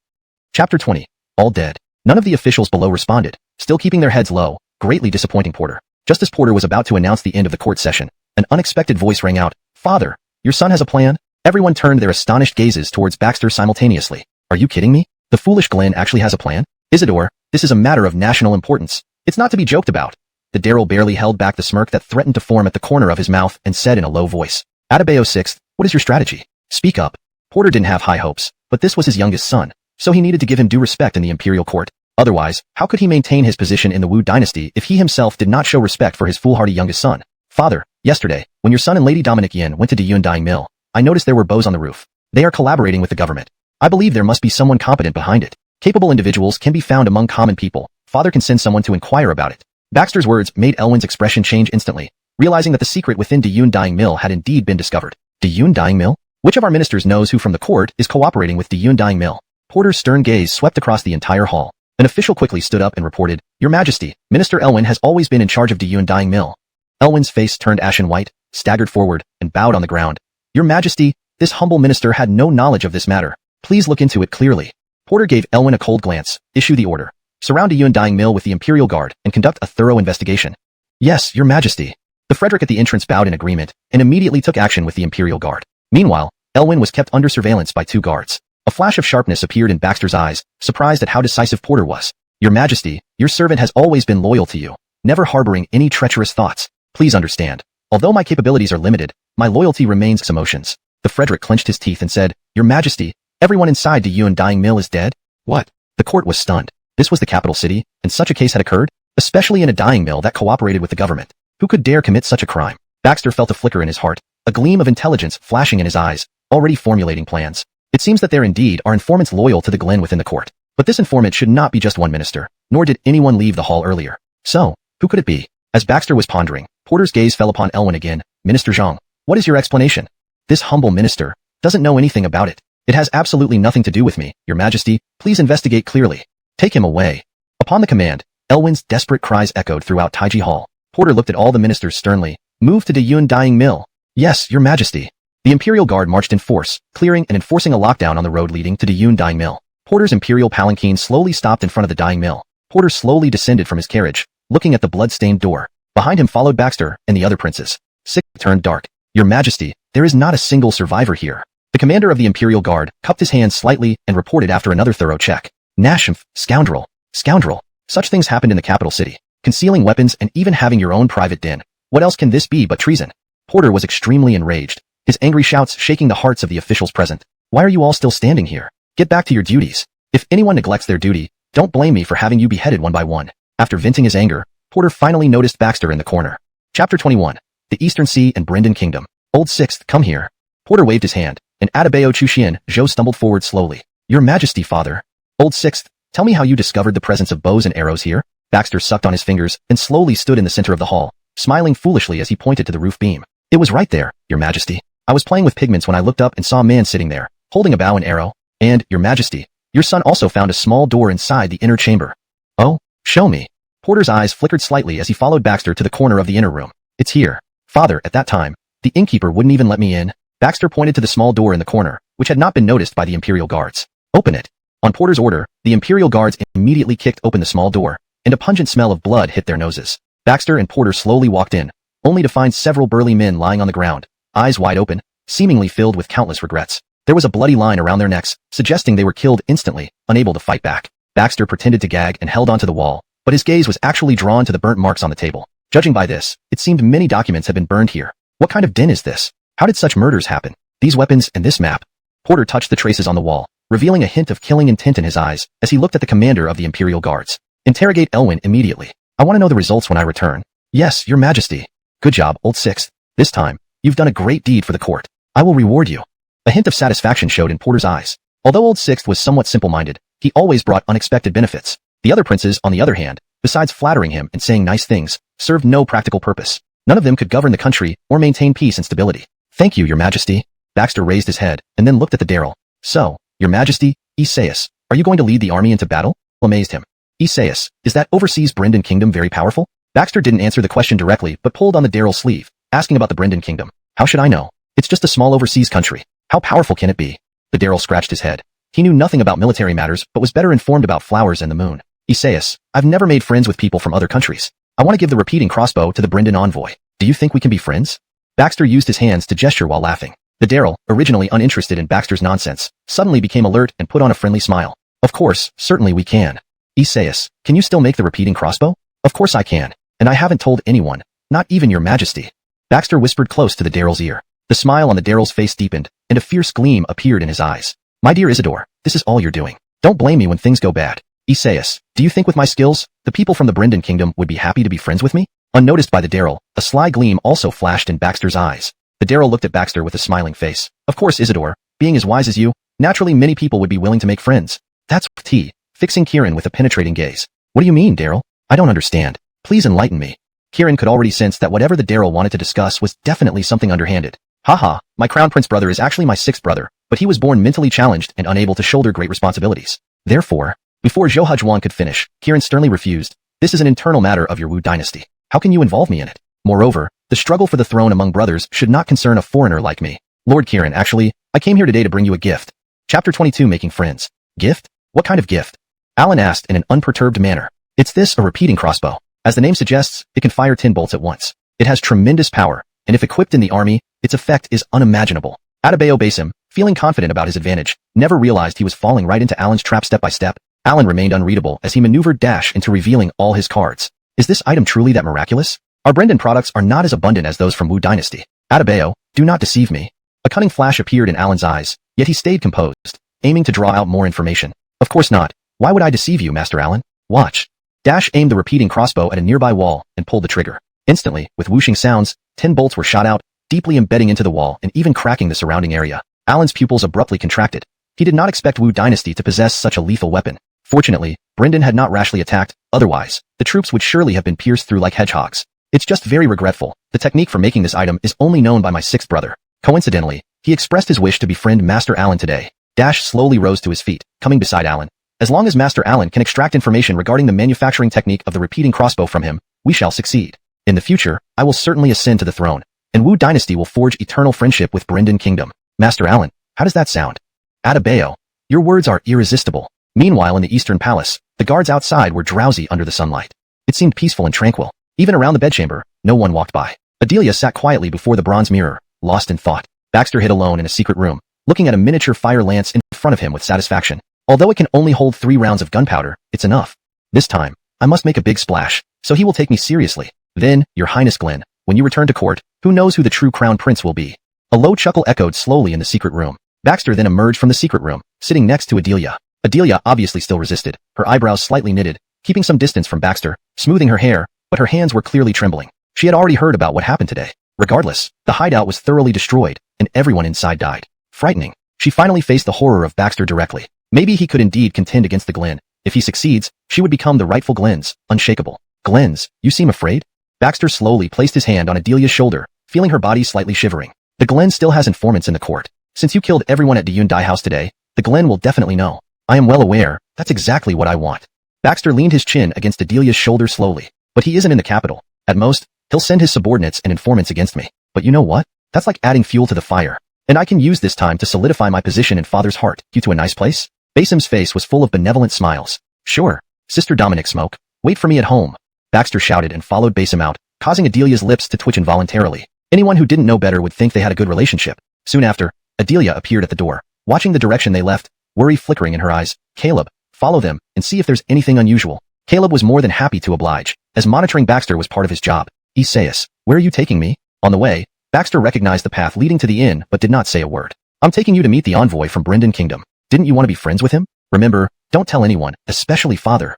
Chapter 20. All dead. None of the officials below responded, still keeping their heads low, greatly disappointing Porter. Just as Porter was about to announce the end of the court session, an unexpected voice rang out. Father, your son has a plan? Everyone turned their astonished gazes towards Baxter simultaneously. Are you kidding me? The foolish Glen actually has a plan? Isidore, this is a matter of national importance. It's not to be joked about. The Darrell barely held back the smirk that threatened to form at the corner of his mouth and said in a low voice. Adebayo 6th, what is your strategy? Speak up. Porter didn't have high hopes, but this was his youngest son, so he needed to give him due respect in the imperial court. Otherwise, how could he maintain his position in the Wu Dynasty if he himself did not show respect for his foolhardy youngest son? Father, yesterday, when your son and Lady Dominic Yin went to the Yun Dyeing Mill, I noticed there were bows on the roof. They are collaborating with the government. I believe there must be someone competent behind it. Capable individuals can be found among common people. Father can send someone to inquire about it. Baxter's words made Elwyn's expression change instantly, realizing that the secret within the Yun Dyeing Mill had indeed been discovered. The Yun Dyeing Mill? Which of our ministers knows who from the court is cooperating with the Yun Dyeing Mill? Porter's stern gaze swept across the entire hall. An official quickly stood up and reported, Your Majesty, Minister Elwyn has always been in charge of the Yun Dyeing Mill. Elwyn's face turned ashen white, staggered forward, and bowed on the ground. Your Majesty, this humble minister had no knowledge of this matter. Please look into it clearly. Porter gave Elwyn a cold glance. Issue the order. Surround the Yun Dyeing Mill with the Imperial Guard and conduct a thorough investigation. Yes, Your Majesty. The Frederick at the entrance bowed in agreement and immediately took action with the Imperial Guard. Meanwhile, Elwyn was kept under surveillance by 2 guards. A flash of sharpness appeared in Baxter's eyes, surprised at how decisive Porter was. Your Majesty, your servant has always been loyal to you, never harboring any treacherous thoughts. Please understand. Although my capabilities are limited, my loyalty remains. Emotions. The Frederick clenched his teeth and said, Your Majesty, everyone inside the Yun Dyeing Mill is dead? What? The court was stunned. This was the capital city, and such a case had occurred? Especially in a dyeing mill that cooperated with the government. Who could dare commit such a crime? Baxter felt a flicker in his heart, a gleam of intelligence flashing in his eyes, already formulating plans. It seems that there indeed are informants loyal to the Glen within the court. But this informant should not be just one minister, nor did anyone leave the hall earlier. So, who could it be? As Baxter was pondering, Porter's gaze fell upon Elwyn again. Minister Zhang, what is your explanation? This humble minister doesn't know anything about it. It has absolutely nothing to do with me. Your Majesty, please investigate clearly. Take him away. Upon the command, Elwyn's desperate cries echoed throughout Taiji Hall. Porter looked at all the ministers sternly. Move to the Yun Dyeing Mill. Yes, Your Majesty. The Imperial Guard marched in force, clearing and enforcing a lockdown on the road leading to the Yun Dyeing Mill. Porter's Imperial palanquin slowly stopped in front of the dyeing mill. Porter slowly descended from his carriage, looking at the blood-stained door. Behind him followed Baxter and the other princes. Sick turned dark. Your Majesty, there is not a single survivor here. The commander of the Imperial Guard cupped his hands slightly and reported after another thorough check. Nashimf, scoundrel. Scoundrel. Such things happened in the capital city. Concealing weapons and even having your own private den. What else can this be but treason? Porter was extremely enraged, his angry shouts shaking the hearts of the officials present. Why are you all still standing here? Get back to your duties. If anyone neglects their duty, Don't blame me for having you beheaded one by one. After venting his anger, Porter finally noticed Baxter in the corner. Chapter 21. The Eastern Sea and Brendan Kingdom. Old Sixth, come here. Porter waved his hand, and Adebayo Chuxian, Zhou stumbled forward slowly. Your Majesty, Father. Old Sixth, tell me how you discovered the presence of bows and arrows here? Baxter sucked on his fingers and slowly stood in the center of the hall, smiling foolishly as he pointed to the roof beam. It was right there, Your Majesty. I was playing with pigments when I looked up and saw a man sitting there, holding a bow and arrow. And, Your Majesty, your son also found a small door inside the inner chamber. Oh, show me. Porter's eyes flickered slightly as he followed Baxter to the corner of the inner room. It's here. Father, at that time, the innkeeper wouldn't even let me in. Baxter pointed to the small door in the corner, which had not been noticed by the Imperial guards. Open it. On Porter's order, the Imperial guards immediately kicked open the small door, and a pungent smell of blood hit their noses. Baxter and Porter slowly walked in, only to find several burly men lying on the ground, eyes wide open, seemingly filled with countless regrets. There was a bloody line around their necks, suggesting they were killed instantly, unable to fight back. Baxter pretended to gag and held onto the wall, but his gaze was actually drawn to the burnt marks on the table. Judging by this, it seemed many documents had been burned here. What kind of den is this? How did such murders happen? These weapons and this map? Porter touched the traces on the wall, revealing a hint of killing intent in his eyes as he looked at the commander of the Imperial Guards. Interrogate Elwyn immediately. I want to know the results when I return. Yes, Your Majesty. Good job, Old Sixth. This time, you've done a great deed for the court. I will reward you. A hint of satisfaction showed in Porter's eyes. Although Old Sixth was somewhat simple-minded, he always brought unexpected benefits. The other princes, on the other hand, besides flattering him and saying nice things, served no practical purpose. None of them could govern the country or maintain peace and stability. Thank you, Your Majesty. Baxter raised his head and then looked at the Daryl. So, Your Majesty, Isaias, are you going to lead the army into battle? Amazed him. Isaias, is that overseas Brendan Kingdom very powerful? Baxter didn't answer the question directly but pulled on the Daryl's sleeve, asking about the Brendan Kingdom. How should I know? It's just a small overseas country. How powerful can it be? The Daryl scratched his head. He knew nothing about military matters but was better informed about flowers and the moon. Isaias, I've never made friends with people from other countries. I want to give the repeating crossbow to the Brendan envoy. Do you think we can be friends? Baxter used his hands to gesture while laughing. The Daryl, originally uninterested in Baxter's nonsense, suddenly became alert and put on a friendly smile. Of course, certainly we can. Isaias, can you still make the repeating crossbow? Of course I can. And I haven't told anyone, not even Your Majesty. Baxter whispered close to the Daryl's ear. The smile on the Daryl's face deepened, and a fierce gleam appeared in his eyes. My dear Isidore, this is all you're doing. Don't blame me when things go bad. Isaias, do you think with my skills, the people from the Brendan Kingdom would be happy to be friends with me? Unnoticed by the Daryl, a sly gleam also flashed in Baxter's eyes. The Daryl looked at Baxter with a smiling face. Of course, Isidore, being as wise as you, naturally many people would be willing to make friends. That's T. Fixing Kieran with a penetrating gaze. What do you mean, Daryl? I don't understand. Please enlighten me. Kieran could already sense that whatever the Daryl wanted to discuss was definitely something underhanded. Haha, my Crown Prince brother is actually my sixth brother, but he was born mentally challenged and unable to shoulder great responsibilities. Therefore, before Zhou Hujuan could finish, Kieran sternly refused. This is an internal matter of your Wu Dynasty. How can you involve me in it? Moreover, the struggle for the throne among brothers should not concern a foreigner like me. Lord Kieran, actually, I came here today to bring you a gift. Chapter 22, Making Friends. Gift? What kind of gift? Alan asked in an unperturbed manner. It's this, a repeating crossbow. As the name suggests, it can fire 10 bolts at once. It has tremendous power, and if equipped in the army, its effect is unimaginable. Adebayo Basim, feeling confident about his advantage, never realized he was falling right into Alan's trap step by step. Alan remained unreadable as he maneuvered Dash into revealing all his cards. Is this item truly that miraculous? Our Brendan products are not as abundant as those from Wu Dynasty. Adebayo, do not deceive me. A cunning flash appeared in Alan's eyes, yet he stayed composed, aiming to draw out more information. Of course not. Why would I deceive you, Master Alan? Watch. Dash aimed the repeating crossbow at a nearby wall and pulled the trigger. Instantly, with whooshing sounds, 10 bolts were shot out, deeply embedding into the wall and even cracking the surrounding area. Alan's pupils abruptly contracted. He did not expect Wu Dynasty to possess such a lethal weapon. Fortunately, Brendan had not rashly attacked, otherwise, the troops would surely have been pierced through like hedgehogs. It's just very regretful. The technique for making this item is only known by my sixth brother. Coincidentally, he expressed his wish to befriend Master Alan today. Dash slowly rose to his feet, coming beside Alan. As long as Master Alan can extract information regarding the manufacturing technique of the repeating crossbow from him, we shall succeed. In the future, I will certainly ascend to the throne, and Wu Dynasty will forge eternal friendship with Brendan Kingdom. Master Alan, how does that sound? Adebayo, your words are irresistible. Meanwhile in the Eastern Palace, the guards outside were drowsy under the sunlight. It seemed peaceful and tranquil. Even around the bedchamber, no one walked by. Adelia sat quietly before the bronze mirror, lost in thought. Baxter hid alone in a secret room, looking at a miniature fire lance in front of him with satisfaction. Although it can only hold 3 rounds of gunpowder, it's enough. This time, I must make a big splash, so he will take me seriously. Then, Your Highness Glenn, when you return to court, who knows who the true crown prince will be? A low chuckle echoed slowly in the secret room. Baxter then emerged from the secret room, sitting next to Adelia. Adelia obviously still resisted, her eyebrows slightly knitted, keeping some distance from Baxter, smoothing her hair, but her hands were clearly trembling. She had already heard about what happened today. Regardless, the hideout was thoroughly destroyed, and everyone inside died. Frightening. She finally faced the horror of Baxter directly. Maybe he could indeed contend against the Glen. If he succeeds, she would become the rightful Glens, unshakable. Glens, you seem afraid? Baxter slowly placed his hand on Adelia's shoulder, feeling her body slightly shivering. The Glen still has informants in the court. Since you killed everyone at Dayun Dai House today, the Glen will definitely know. I am well aware, that's exactly what I want. Baxter leaned his chin against Adelia's shoulder slowly. But he isn't in the capital. At most, he'll send his subordinates and informants against me. But you know what? That's like adding fuel to the fire. And I can use this time to solidify my position in Father's heart. You to a nice place? Basim's face was full of benevolent smiles. Sure. Sister Dominic Smoke. Wait for me at home. Baxter shouted and followed Basim out, causing Adelia's lips to twitch involuntarily. Anyone who didn't know better would think they had a good relationship. Soon after, Adelia appeared at the door. Watching the direction they left, worry flickering in her eyes. Caleb, follow them and see if there's anything unusual. Caleb was more than happy to oblige, as monitoring Baxter was part of his job. Isaias, where are you taking me? On the way, Baxter recognized the path leading to the inn but did not say a word. I'm taking you to meet the envoy from Brendan Kingdom. Didn't you want to be friends with him? Remember, don't tell anyone, especially Father.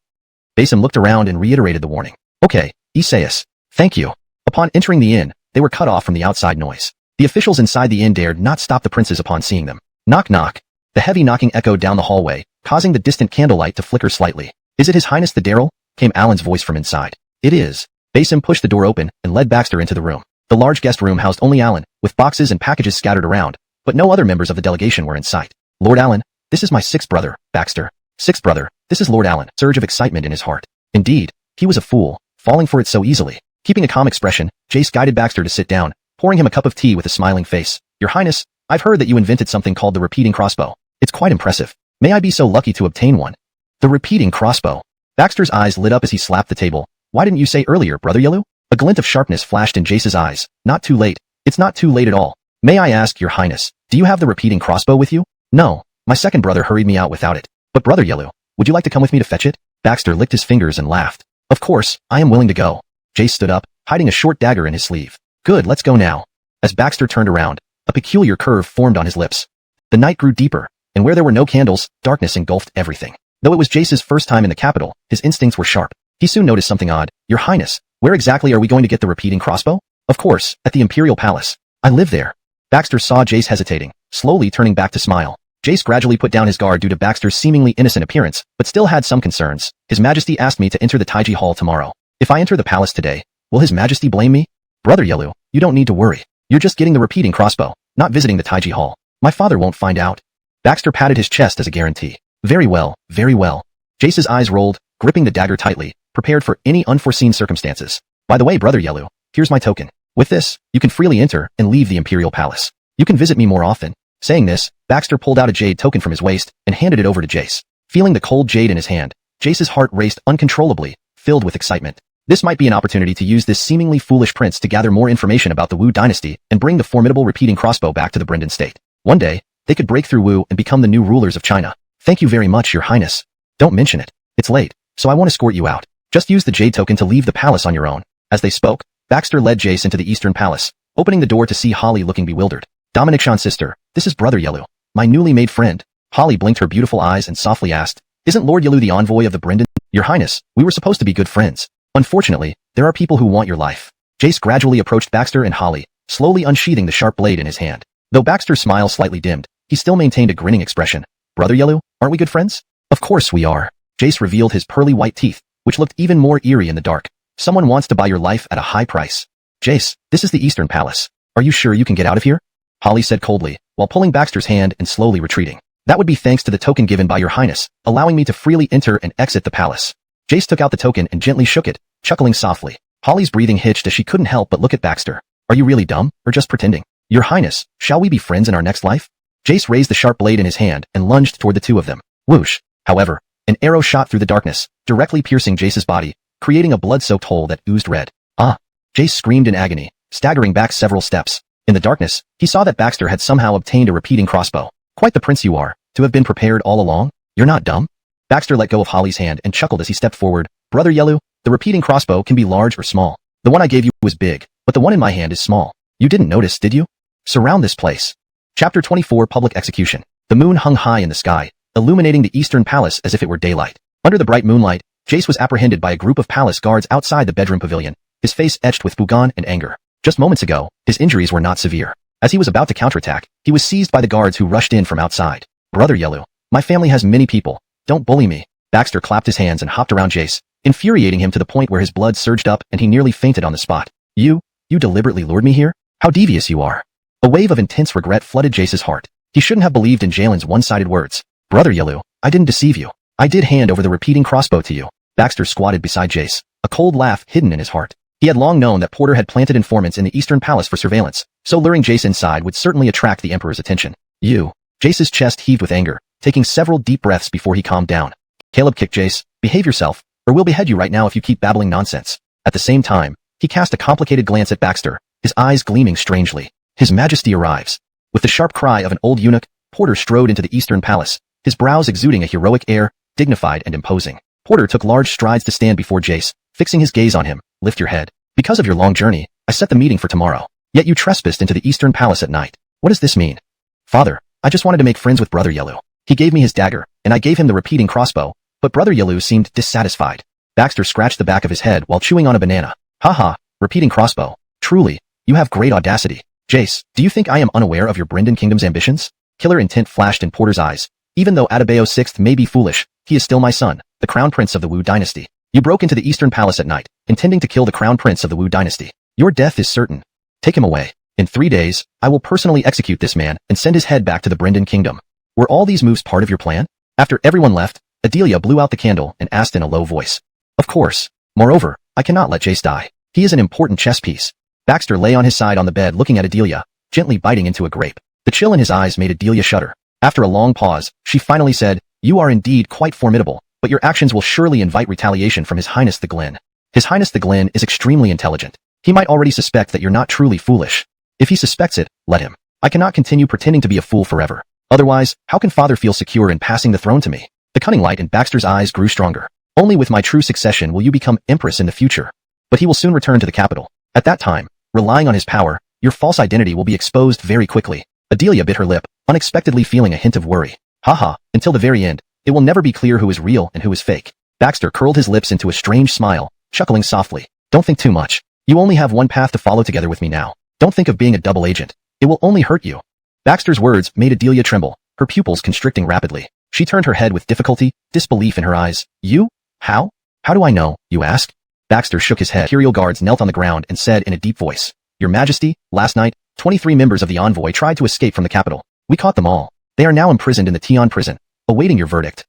Basim looked around and reiterated the warning. Okay, Isaias. Thank you. Upon entering the inn, they were cut off from the outside noise. The officials inside the inn dared not stop the princes upon seeing them. Knock knock. The heavy knocking echoed down the hallway, causing the distant candlelight to flicker slightly. Is it His Highness the Darrell? Came Alan's voice from inside. It is. Basim pushed the door open and led Baxter into the room. The large guest room housed only Alan, with boxes and packages scattered around, but no other members of the delegation were in sight. Lord Alan, this is my sixth brother, Baxter. Sixth brother, this is Lord Alan. Surge of excitement in his heart. Indeed, he was a fool, falling for it so easily. Keeping a calm expression, Jace guided Baxter to sit down, pouring him a cup of tea with a smiling face. Your Highness, I've heard that you invented something called the repeating crossbow. It's quite impressive. May I be so lucky to obtain one? The repeating crossbow. Baxter's eyes lit up as he slapped the table. Why didn't you say earlier, Brother Yellow? A glint of sharpness flashed in Jace's eyes. Not too late. It's not too late at all. May I ask, Your Highness, do you have the repeating crossbow with you? No. My second brother hurried me out without it. But Brother Yellow, would you like to come with me to fetch it? Baxter licked his fingers and laughed. Of course, I am willing to go. Jace stood up, hiding a short dagger in his sleeve. Good, let's go now. As Baxter turned around, a peculiar curve formed on his lips. The night grew deeper, and where there were no candles, darkness engulfed everything. Though it was Jace's first time in the capital, his instincts were sharp. He soon noticed something odd. Your Highness, where exactly are we going to get the repeating crossbow? Of course, at the Imperial Palace. I live there. Baxter saw Jace hesitating, slowly turning back to smile. Jace gradually put down his guard due to Baxter's seemingly innocent appearance, but still had some concerns. His Majesty asked me to enter the Taiji Hall tomorrow. If I enter the palace today, will His Majesty blame me? Brother Yellow, you don't need to worry. You're just getting the repeating crossbow, not visiting the Taiji Hall. My father won't find out. Baxter patted his chest as a guarantee. Very well, very well. Jace's eyes rolled, gripping the dagger tightly, prepared for any unforeseen circumstances. By the way, Brother Yellow, here's my token. With this, you can freely enter and leave the Imperial Palace. You can visit me more often. Saying this, Baxter pulled out a jade token from his waist and handed it over to Jace. Feeling the cold jade in his hand, Jace's heart raced uncontrollably, filled with excitement. This might be an opportunity to use this seemingly foolish prince to gather more information about the Wu Dynasty and bring the formidable repeating crossbow back to the Brendan state. One day, they could break through Wu and become the new rulers of China. Thank you very much, Your Highness. Don't mention it. It's late, so I won't escort you out. Just use the jade token to leave the palace on your own. As they spoke, Baxter led Jace into the Eastern Palace, opening the door to see Holly looking bewildered. Dominic Sean's sister, this is Brother Yellow, my newly made friend. Holly blinked her beautiful eyes and softly asked, Isn't Lord Yellow the envoy of the Brendan? Your Highness, we were supposed to be good friends. Unfortunately, there are people who want your life. Jace gradually approached Baxter and Holly, slowly unsheathing the sharp blade in his hand. Though Baxter's smile slightly dimmed, he still maintained a grinning expression. Brother Yellow, aren't we good friends? Of course we are. Jace revealed his pearly white teeth, which looked even more eerie in the dark. Someone wants to buy your life at a high price. Jace, this is the Eastern Palace. Are you sure you can get out of here? Holly said coldly, while pulling Baxter's hand and slowly retreating. That would be thanks to the token given by Your Highness, allowing me to freely enter and exit the palace. Jace took out the token and gently shook it, chuckling softly. Holly's breathing hitched as she couldn't help but look at Baxter. Are you really dumb, or just pretending? Your Highness, shall we be friends in our next life? Jace raised the sharp blade in his hand and lunged toward the two of them. Whoosh! However, an arrow shot through the darkness, directly piercing Jace's body, creating a blood-soaked hole that oozed red. Ah! Jace screamed in agony, staggering back several steps. In the darkness, he saw that Baxter had somehow obtained a repeating crossbow. Quite the prince you are, to have been prepared all along. You're not dumb? Baxter let go of Holly's hand and chuckled as he stepped forward. Brother Yellow, the repeating crossbow can be large or small. The one I gave you was big, but the one in my hand is small. You didn't notice, did you? Surround this place. Chapter 24 Public Execution. The moon hung high in the sky, illuminating the eastern palace as if it were daylight. Under the bright moonlight, Jace was apprehended by a group of palace guards outside the bedroom pavilion, his face etched with bougon and anger. Just moments ago, his injuries were not severe. As he was about to counterattack, he was seized by the guards who rushed in from outside. Brother Yelu, my family has many people. Don't bully me. Baxter clapped his hands and hopped around Jace, infuriating him to the point where his blood surged up and he nearly fainted on the spot. You deliberately lured me here? How devious you are. A wave of intense regret flooded Jace's heart. He shouldn't have believed in Jalen's one-sided words. Brother Yelu, I didn't deceive you. I did hand over the repeating crossbow to you. Baxter squatted beside Jace, a cold laugh hidden in his heart. He had long known that Porter had planted informants in the Eastern Palace for surveillance, so luring Jace inside would certainly attract the Emperor's attention. Jace's chest heaved with anger, taking several deep breaths before he calmed down. Caleb kicked Jace. Behave yourself, or we'll behead you right now if you keep babbling nonsense. At the same time, he cast a complicated glance at Baxter, his eyes gleaming strangely. His Majesty arrives. With the sharp cry of an old eunuch, Porter strode into the Eastern Palace, his brows exuding a heroic air, dignified and imposing. Porter took large strides to stand before Jace, fixing his gaze on him. Lift your head. Because of your long journey, I set the meeting for tomorrow. Yet you trespassed into the Eastern Palace at night. What does this mean? Father, I just wanted to make friends with Brother Yelu. He gave me his dagger, and I gave him the repeating crossbow, but Brother Yelu seemed dissatisfied. Baxter scratched the back of his head while chewing on a banana. Haha, repeating crossbow. Truly, you have great audacity. Jace, do you think I am unaware of your Brendon Kingdom's ambitions? Killer intent flashed in Porter's eyes. Even though Adebayo VI may be foolish, he is still my son, the Crown Prince of the Wu Dynasty. You broke into the Eastern Palace at night, intending to kill the Crown Prince of the Wu Dynasty. Your death is certain. Take him away. In 3 days, I will personally execute this man and send his head back to the Brendon Kingdom. Were all these moves part of your plan? After everyone left, Adelia blew out the candle and asked in a low voice. Of course. Moreover, I cannot let Jace die. He is an important chess piece. Baxter lay on his side on the bed looking at Adelia, gently biting into a grape. The chill in his eyes made Adelia shudder. After a long pause, she finally said, You are indeed quite formidable, but your actions will surely invite retaliation from His Highness the Glen. His Highness the Glen is extremely intelligent. He might already suspect that you're not truly foolish. If he suspects it, let him. I cannot continue pretending to be a fool forever. Otherwise, how can father feel secure in passing the throne to me? The cunning light in Baxter's eyes grew stronger. Only with my true succession will you become empress in the future. But he will soon return to the capital. At that time, relying on his power, your false identity will be exposed very quickly. Adelia bit her lip, unexpectedly feeling a hint of worry. Haha, until the very end, it will never be clear who is real and who is fake. Baxter curled his lips into a strange smile, chuckling softly. Don't think too much. You only have one path to follow together with me now. Don't think of being a double agent. It will only hurt you. Baxter's words made Adelia tremble, her pupils constricting rapidly. She turned her head with difficulty, disbelief in her eyes. You? How? How do I know, you ask? Baxter shook his head. Imperial guards knelt on the ground and said in a deep voice, Your Majesty, last night, 23 members of the envoy tried to escape from the capital. We caught them all. They are now imprisoned in the Tion prison, awaiting your verdict.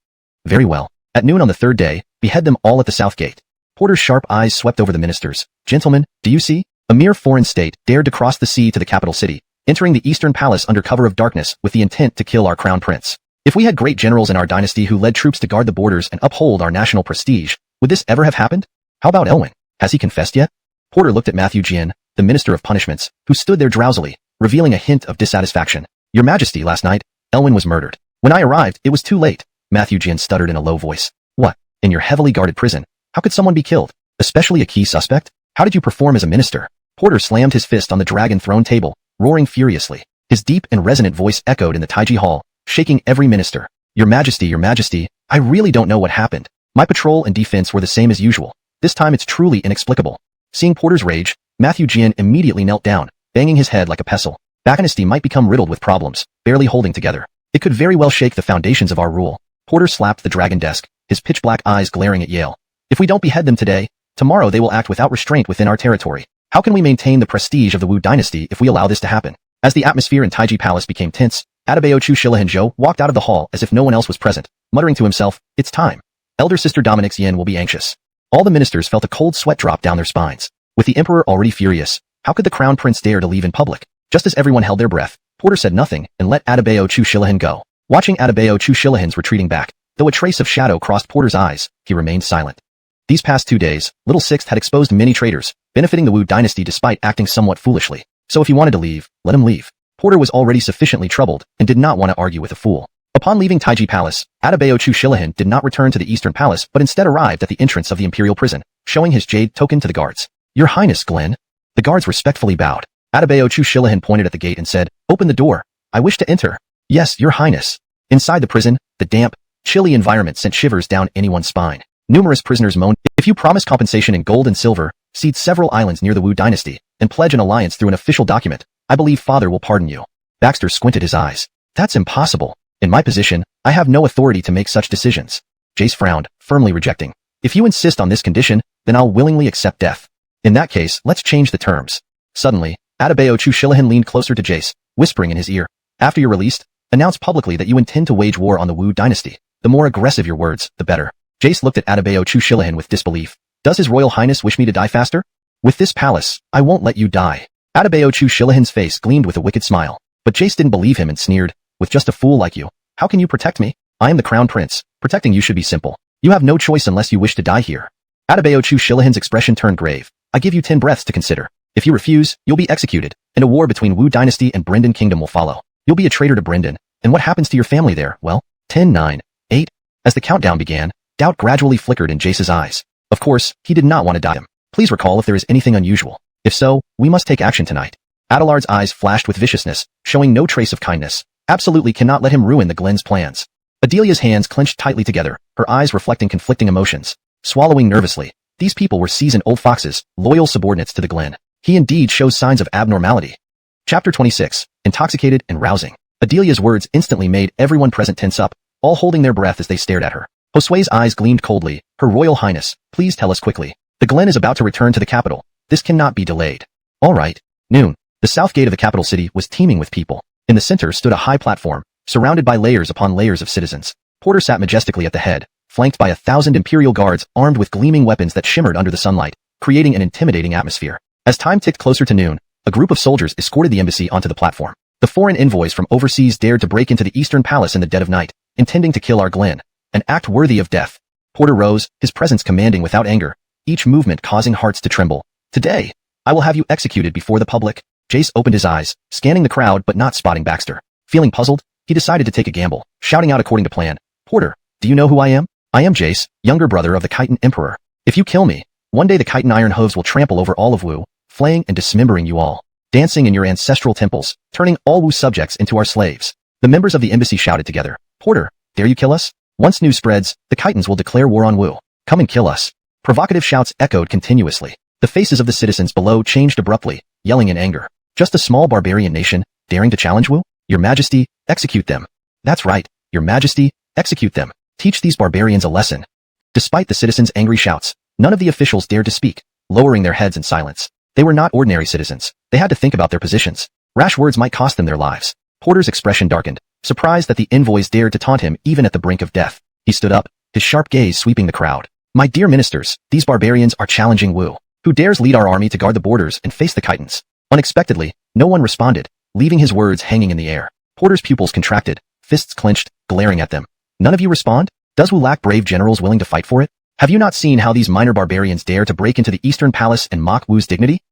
Very well. At noon on the 3rd day, behead them all at the south gate. Porter's sharp eyes swept over the ministers. Gentlemen, do you see? A mere foreign state dared to cross the sea to the capital city, entering the Eastern Palace under cover of darkness with the intent to kill our crown prince. If we had great generals in our dynasty who led troops to guard the borders and uphold our national prestige, would this ever have happened? How about Elwyn? Has he confessed yet? Porter looked at Matthew Jin, the Minister of Punishments, who stood there drowsily, revealing a hint of dissatisfaction. Your Majesty, last night, Elwyn was murdered. When I arrived, it was too late. Matthew Jin stuttered in a low voice. What? In your heavily guarded prison? How could someone be killed? Especially a key suspect? How did you perform as a minister? Porter slammed his fist on the dragon throne table, roaring furiously. His deep and resonant voice echoed in the Taiji Hall, shaking every minister. Your Majesty, I really don't know what happened. My patrol and defense were the same as usual. This time it's truly inexplicable. Seeing Porter's rage, Matthew Jin immediately knelt down, banging his head like a pestle. Dynasty might become riddled with problems, barely holding together. It could very well shake the foundations of our rule. Porter slapped the dragon desk, his pitch-black eyes glaring at Yale. If we don't behead them today, tomorrow they will act without restraint within our territory. How can we maintain the prestige of the Wu Dynasty if we allow this to happen? As the atmosphere in Taiji Palace became tense, Adebayo Chu Shilahanzhou walked out of the hall as if no one else was present, muttering to himself, It's time. Elder Sister Dominic's Yen will be anxious. All the ministers felt a cold sweat drop down their spines. With the emperor already furious, how could the crown prince dare to leave in public? Just as everyone held their breath, Porter said nothing and let Adebayo Chu Shilahan go. Watching Adebayo Chu Shilahan's retreating back, though a trace of shadow crossed Porter's eyes, he remained silent. These past 2 days, Little Sixth had exposed many traitors, benefiting the Wu Dynasty despite acting somewhat foolishly. So if he wanted to leave, let him leave. Porter was already sufficiently troubled and did not want to argue with a fool. Upon leaving Taiji Palace, Adebayo Chu Shilahan did not return to the Eastern Palace but instead arrived at the entrance of the Imperial prison, showing his jade token to the guards. Your Highness, Glenn. The guards respectfully bowed. Adebayo Chu Shilahan pointed at the gate and said, Open the door. I wish to enter. Yes, Your Highness. Inside the prison, the damp, chilly environment sent shivers down anyone's spine. Numerous prisoners moaned, "If you promise compensation in gold and silver, cede several islands near the Wu Dynasty, and pledge an alliance through an official document, I believe Father will pardon you." Baxter squinted his eyes. "That's impossible. In my position, I have no authority to make such decisions." Jace frowned, firmly rejecting. "If you insist on this condition, then I'll willingly accept death. In that case, let's change the terms." Suddenly, Adebayo Chu-Shillahan leaned closer to Jace, whispering in his ear, "After you're released, announce publicly that you intend to wage war on the Wu Dynasty. The more aggressive your words, the better." Jace looked at Adebayo Chu-Shillahan with disbelief. "Does His Royal Highness wish me to die faster? With this palace, I won't let you die." Adebayo Chu-Shillahan's face gleamed with a wicked smile, but Jace didn't believe him and sneered, "With just a fool like you, how can you protect me? I am the Crown Prince. Protecting you should be simple. You have no choice unless you wish to die here." Adebayo Chu-Shillahan's expression turned grave. "I give you 10 breaths to consider. If you refuse, you'll be executed, and a war between Wu Dynasty and Brendan Kingdom will follow. You'll be a traitor to Brendan, and what happens to your family there? Well, 10, 9, 8. As the countdown began, doubt gradually flickered in Jace's eyes. Of course, he did not want to die. "Please recall if there is anything unusual. If so, we must take action tonight." Adelard's eyes flashed with viciousness, showing no trace of kindness. Absolutely cannot let him ruin the Glen's plans. Adelia's hands clenched tightly together, her eyes reflecting conflicting emotions. Swallowing nervously, these people were seasoned old foxes, loyal subordinates to the Glen. He indeed shows signs of abnormality. Chapter 26, Intoxicated and Rousing. Adelia's words instantly made everyone present tense up, all holding their breath as they stared at her. Josue's eyes gleamed coldly. "Her Royal Highness, please tell us quickly. The Glen is about to return to the capital. This cannot be delayed." "All right." Noon. The south gate of the capital city was teeming with people. In the center stood a high platform, surrounded by layers upon layers of citizens. Porter sat majestically at the head, flanked by 1,000 imperial guards armed with gleaming weapons that shimmered under the sunlight, creating an intimidating atmosphere. As time ticked closer to noon, a group of soldiers escorted the embassy onto the platform. The foreign envoys from overseas dared to break into the Eastern Palace in the dead of night, intending to kill our Glen, an act worthy of death. Porter rose, his presence commanding without anger, each movement causing hearts to tremble. "Today, I will have you executed before the public." Jace opened his eyes, scanning the crowd but not spotting Baxter. Feeling puzzled, he decided to take a gamble, shouting out according to plan, "Porter, do you know who I am? I am Jace, younger brother of the Khitan Emperor. If you kill me, one day the Khitan iron hooves will trample over all of Wu, flaying and dismembering you all, dancing in your ancestral temples, turning all Wu subjects into our slaves." The members of the embassy shouted together, "Porter, dare you kill us? Once news spreads, the Khitans will declare war on Wu. Come and kill us." Provocative shouts echoed continuously. The faces of the citizens below changed abruptly, yelling in anger. "Just a small barbarian nation, daring to challenge Wu? Your Majesty, execute them." "That's right, Your Majesty, execute them. Teach these barbarians a lesson." Despite the citizens' angry shouts, none of the officials dared to speak, lowering their heads in silence. They were not ordinary citizens. They had to think about their positions. Rash words might cost them their lives. Porter's expression darkened, surprised that the envoys dared to taunt him even at the brink of death. He stood up, his sharp gaze sweeping the crowd. "My dear ministers, these barbarians are challenging Wu. Who dares lead our army to guard the borders and face the Khitans?" Unexpectedly, no one responded, leaving his words hanging in the air. Porter's pupils contracted, fists clenched, glaring at them. "None of you respond? Does Wu lack brave generals willing to fight for it? Have you not seen how these minor barbarians dare to break into the Eastern Palace and mock Wu's dignity?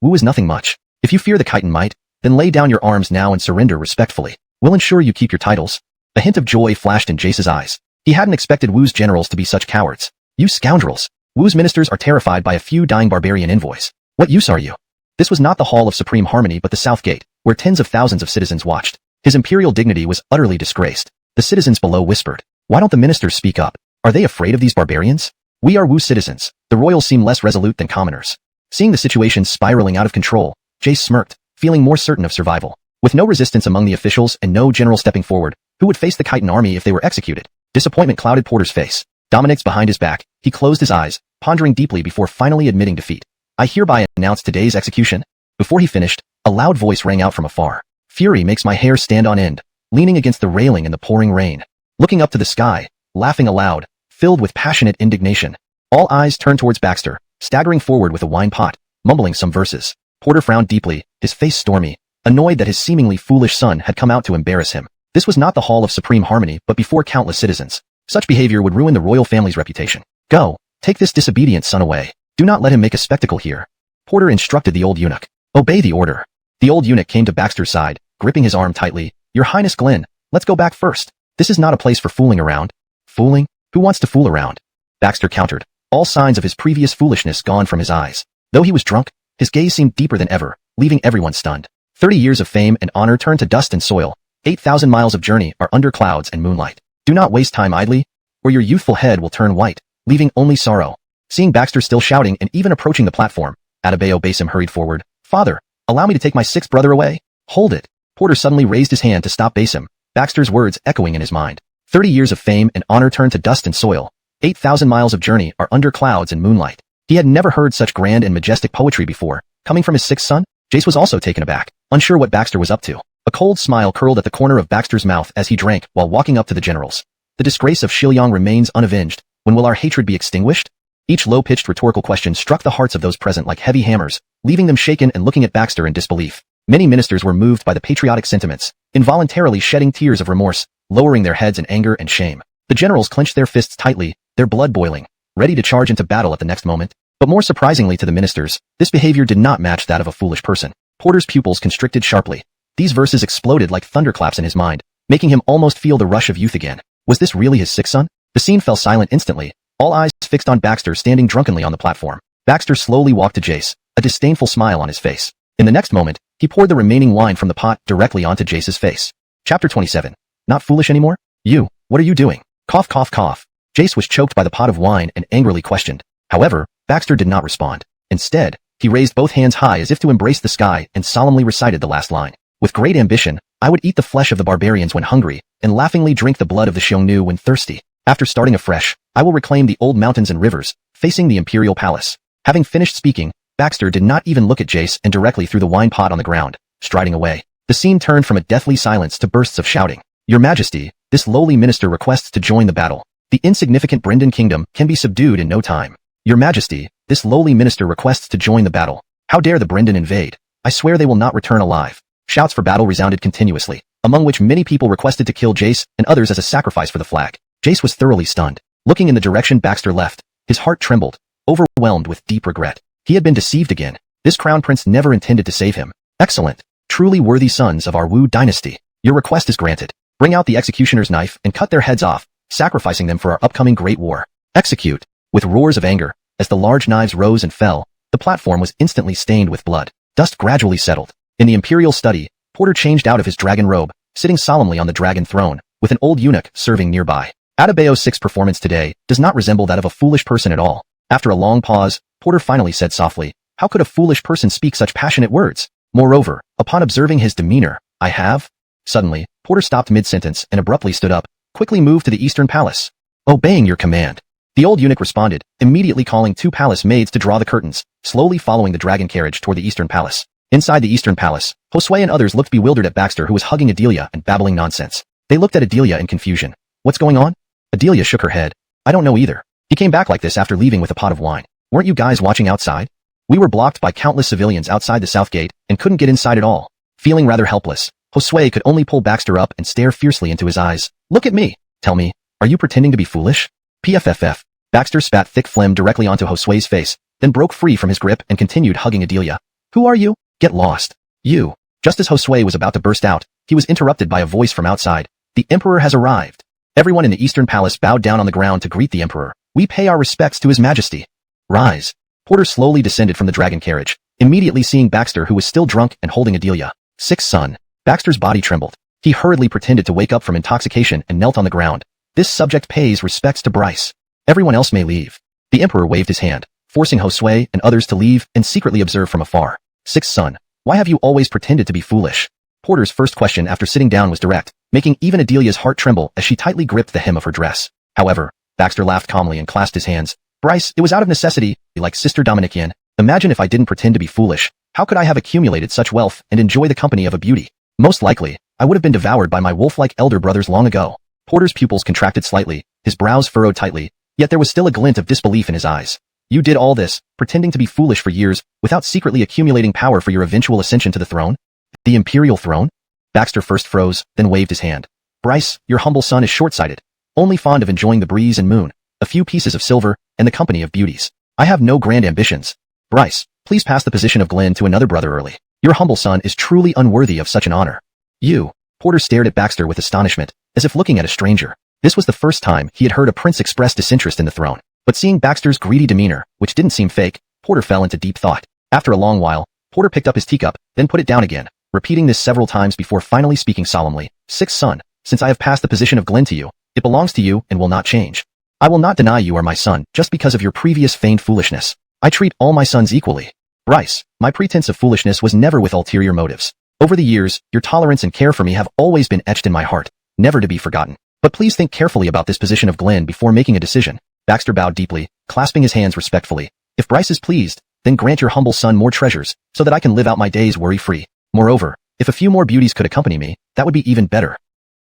Wu is nothing much. If you fear the Khitan might, then lay down your arms now and surrender respectfully. We'll ensure you keep your titles." A hint of joy flashed in Jace's eyes. He hadn't expected Wu's generals to be such cowards. "You scoundrels! Wu's ministers are terrified by a few dying barbarian envoys. What use are you?" This was not the Hall of Supreme Harmony but the South Gate, where tens of thousands of citizens watched. His imperial dignity was utterly disgraced. The citizens below whispered, "Why don't the ministers speak up? Are they afraid of these barbarians? We are Wu citizens." The royals seemed less resolute than commoners. Seeing the situation spiraling out of control, Jace smirked, feeling more certain of survival. With no resistance among the officials and no general stepping forward, who would face the Khitan army if they were executed? Disappointment clouded Porter's face. Dominic's behind his back, he closed his eyes, pondering deeply before finally admitting defeat. "I hereby announce today's execution." Before he finished, a loud voice rang out from afar. "Fury makes my hair stand on end," leaning against the railing in the pouring rain. Looking up to the sky, laughing aloud, filled with passionate indignation. All eyes turned towards Baxter, staggering forward with a wine pot, mumbling some verses. Porter frowned deeply, his face stormy, annoyed that his seemingly foolish son had come out to embarrass him. This was not the Hall of Supreme Harmony but before countless citizens. Such behavior would ruin the royal family's reputation. "Go, take this disobedient son away. Do not let him make a spectacle here." Porter instructed the old eunuch. "Obey the order." The old eunuch came to Baxter's side, gripping his arm tightly. "Your Highness Glen, let's go back first. This is not a place for fooling around." "Fooling? Who wants to fool around?" Baxter countered, all signs of his previous foolishness gone from his eyes. Though he was drunk, his gaze seemed deeper than ever, leaving everyone stunned. 30 years of fame and honor turned to dust and soil. 8,000 miles of journey are under clouds and moonlight. Do not waste time idly, or your youthful head will turn white, leaving only sorrow. Seeing Baxter still shouting and even approaching the platform, Adebayo Basim hurried forward. Father, allow me to take my sixth brother away. Hold it. Porter suddenly raised his hand to stop Basim, Baxter's words echoing in his mind. 30 years of fame and honor turned to dust and soil. 8,000 miles of journey are under clouds and moonlight. He had never heard such grand and majestic poetry before, coming from his sixth son. Jace was also taken aback, unsure what Baxter was up to. A cold smile curled at the corner of Baxter's mouth as he drank while walking up to the generals. The disgrace of Shilyong remains unavenged. When will our hatred be extinguished? Each low-pitched rhetorical question struck the hearts of those present like heavy hammers, leaving them shaken and looking at Baxter in disbelief. Many ministers were moved by the patriotic sentiments, involuntarily shedding tears of remorse, lowering their heads in anger and shame. The generals clenched their fists tightly, their blood boiling, ready to charge into battle at the next moment. But more surprisingly to the ministers, this behavior did not match that of a foolish person. Porter's pupils constricted sharply. These verses exploded like thunderclaps in his mind, making him almost feel the rush of youth again. Was this really his sixth son? The scene fell silent instantly, all eyes fixed on Baxter standing drunkenly on the platform. Baxter slowly walked to Jace, a disdainful smile on his face. In the next moment, he poured the remaining wine from the pot directly onto Jace's face. Chapter 27. Not foolish anymore? You, what are you doing? Cough, cough, cough. Jace was choked by the pot of wine and angrily questioned. However, Baxter did not respond. Instead, he raised both hands high as if to embrace the sky and solemnly recited the last line. With great ambition, I would eat the flesh of the barbarians when hungry, and laughingly drink the blood of the Xiongnu when thirsty. After starting afresh, I will reclaim the old mountains and rivers, facing the imperial palace. Having finished speaking, Baxter did not even look at Jace and directly threw the wine pot on the ground, striding away. The scene turned from a deathly silence to bursts of shouting. Your Majesty, this lowly minister requests to join the battle. The insignificant Brendan kingdom can be subdued in no time. Your Majesty, this lowly minister requests to join the battle. How dare the Brendan invade? I swear they will not return alive. Shouts for battle resounded continuously, among which many people requested to kill Jace and others as a sacrifice for the flag. Jace was thoroughly stunned. Looking in the direction Baxter left, his heart trembled, overwhelmed with deep regret. He had been deceived again. This crown prince never intended to save him. Excellent. Truly worthy sons of our Wu Dynasty. Your request is granted. Bring out the executioner's knife and cut their heads off, sacrificing them for our upcoming great war. Execute. With roars of anger, as the large knives rose and fell, the platform was instantly stained with blood. Dust gradually settled. In the imperial study, Porter changed out of his dragon robe, sitting solemnly on the dragon throne, with an old eunuch serving nearby. Adebayo's sixth performance today does not resemble that of a foolish person at all. After a long pause, Porter finally said softly, how could a foolish person speak such passionate words? Moreover, upon observing his demeanor, I have... Suddenly, Porter stopped mid-sentence and abruptly stood up, quickly moved to the eastern palace. Obeying your command. The old eunuch responded, immediately calling 2 palace maids to draw the curtains, slowly following the dragon carriage toward the eastern palace. Inside the eastern palace, Josue and others looked bewildered at Baxter, who was hugging Adelia and babbling nonsense. They looked at Adelia in confusion. What's going on? Adelia shook her head. I don't know either. He came back like this after leaving with a pot of wine. Weren't you guys watching outside? We were blocked by countless civilians outside the south gate and couldn't get inside at all. Feeling rather helpless, Josue could only pull Baxter up and stare fiercely into his eyes. Look at me. Tell me, are you pretending to be foolish? PFFF. Baxter spat thick phlegm directly onto Josue's face, then broke free from his grip and continued hugging Adelia. Who are you? Get lost. You. Just as Josue was about to burst out, he was interrupted by a voice from outside. The Emperor has arrived. Everyone in the Eastern Palace bowed down on the ground to greet the Emperor. We pay our respects to His Majesty. Rise. Porter slowly descended from the dragon carriage, immediately seeing Baxter, who was still drunk and holding Adelia. Sixth son. Baxter's body trembled. He hurriedly pretended to wake up from intoxication and knelt on the ground. This subject pays respects to Bryce. Everyone else may leave. The Emperor waved his hand, forcing Josue and others to leave and secretly observe from afar. Sixth son. Why have you always pretended to be foolish? Porter's first question after sitting down was direct, making even Adelia's heart tremble as she tightly gripped the hem of her dress. However, Baxter laughed calmly and clasped his hands. Bryce, it was out of necessity, like Sister Dominikian. Imagine if I didn't pretend to be foolish. How could I have accumulated such wealth and enjoy the company of a beauty? Most likely, I would have been devoured by my wolf-like elder brothers long ago. Porter's pupils contracted slightly, his brows furrowed tightly, yet there was still a glint of disbelief in his eyes. You did all this, pretending to be foolish for years, without secretly accumulating power for your eventual ascension to the throne? The imperial throne? Baxter first froze, then waved his hand. Bryce, your humble son is short-sighted, only fond of enjoying the breeze and moon, a few pieces of silver, and the company of beauties. I have no grand ambitions. Bryce, please pass the position of Glenn to another brother early. Your humble son is truly unworthy of such an honor. You. Porter stared at Baxter with astonishment, as if looking at a stranger. This was the first time he had heard a prince express disinterest in the throne. But seeing Baxter's greedy demeanor, which didn't seem fake, Porter fell into deep thought. After a long while, Porter picked up his teacup, then put it down again, repeating this several times before finally speaking solemnly. Sixth son, since I have passed the position of Glen to you, it belongs to you and will not change. I will not deny you are my son just because of your previous feigned foolishness. I treat all my sons equally. Bryce, my pretense of foolishness was never with ulterior motives. Over the years, your tolerance and care for me have always been etched in my heart, never to be forgotten. But please think carefully about this position of Glen before making a decision. Baxter bowed deeply, clasping his hands respectfully. If Bryce is pleased, then grant your humble son more treasures, so that I can live out my days worry-free. Moreover, if a few more beauties could accompany me, that would be even better.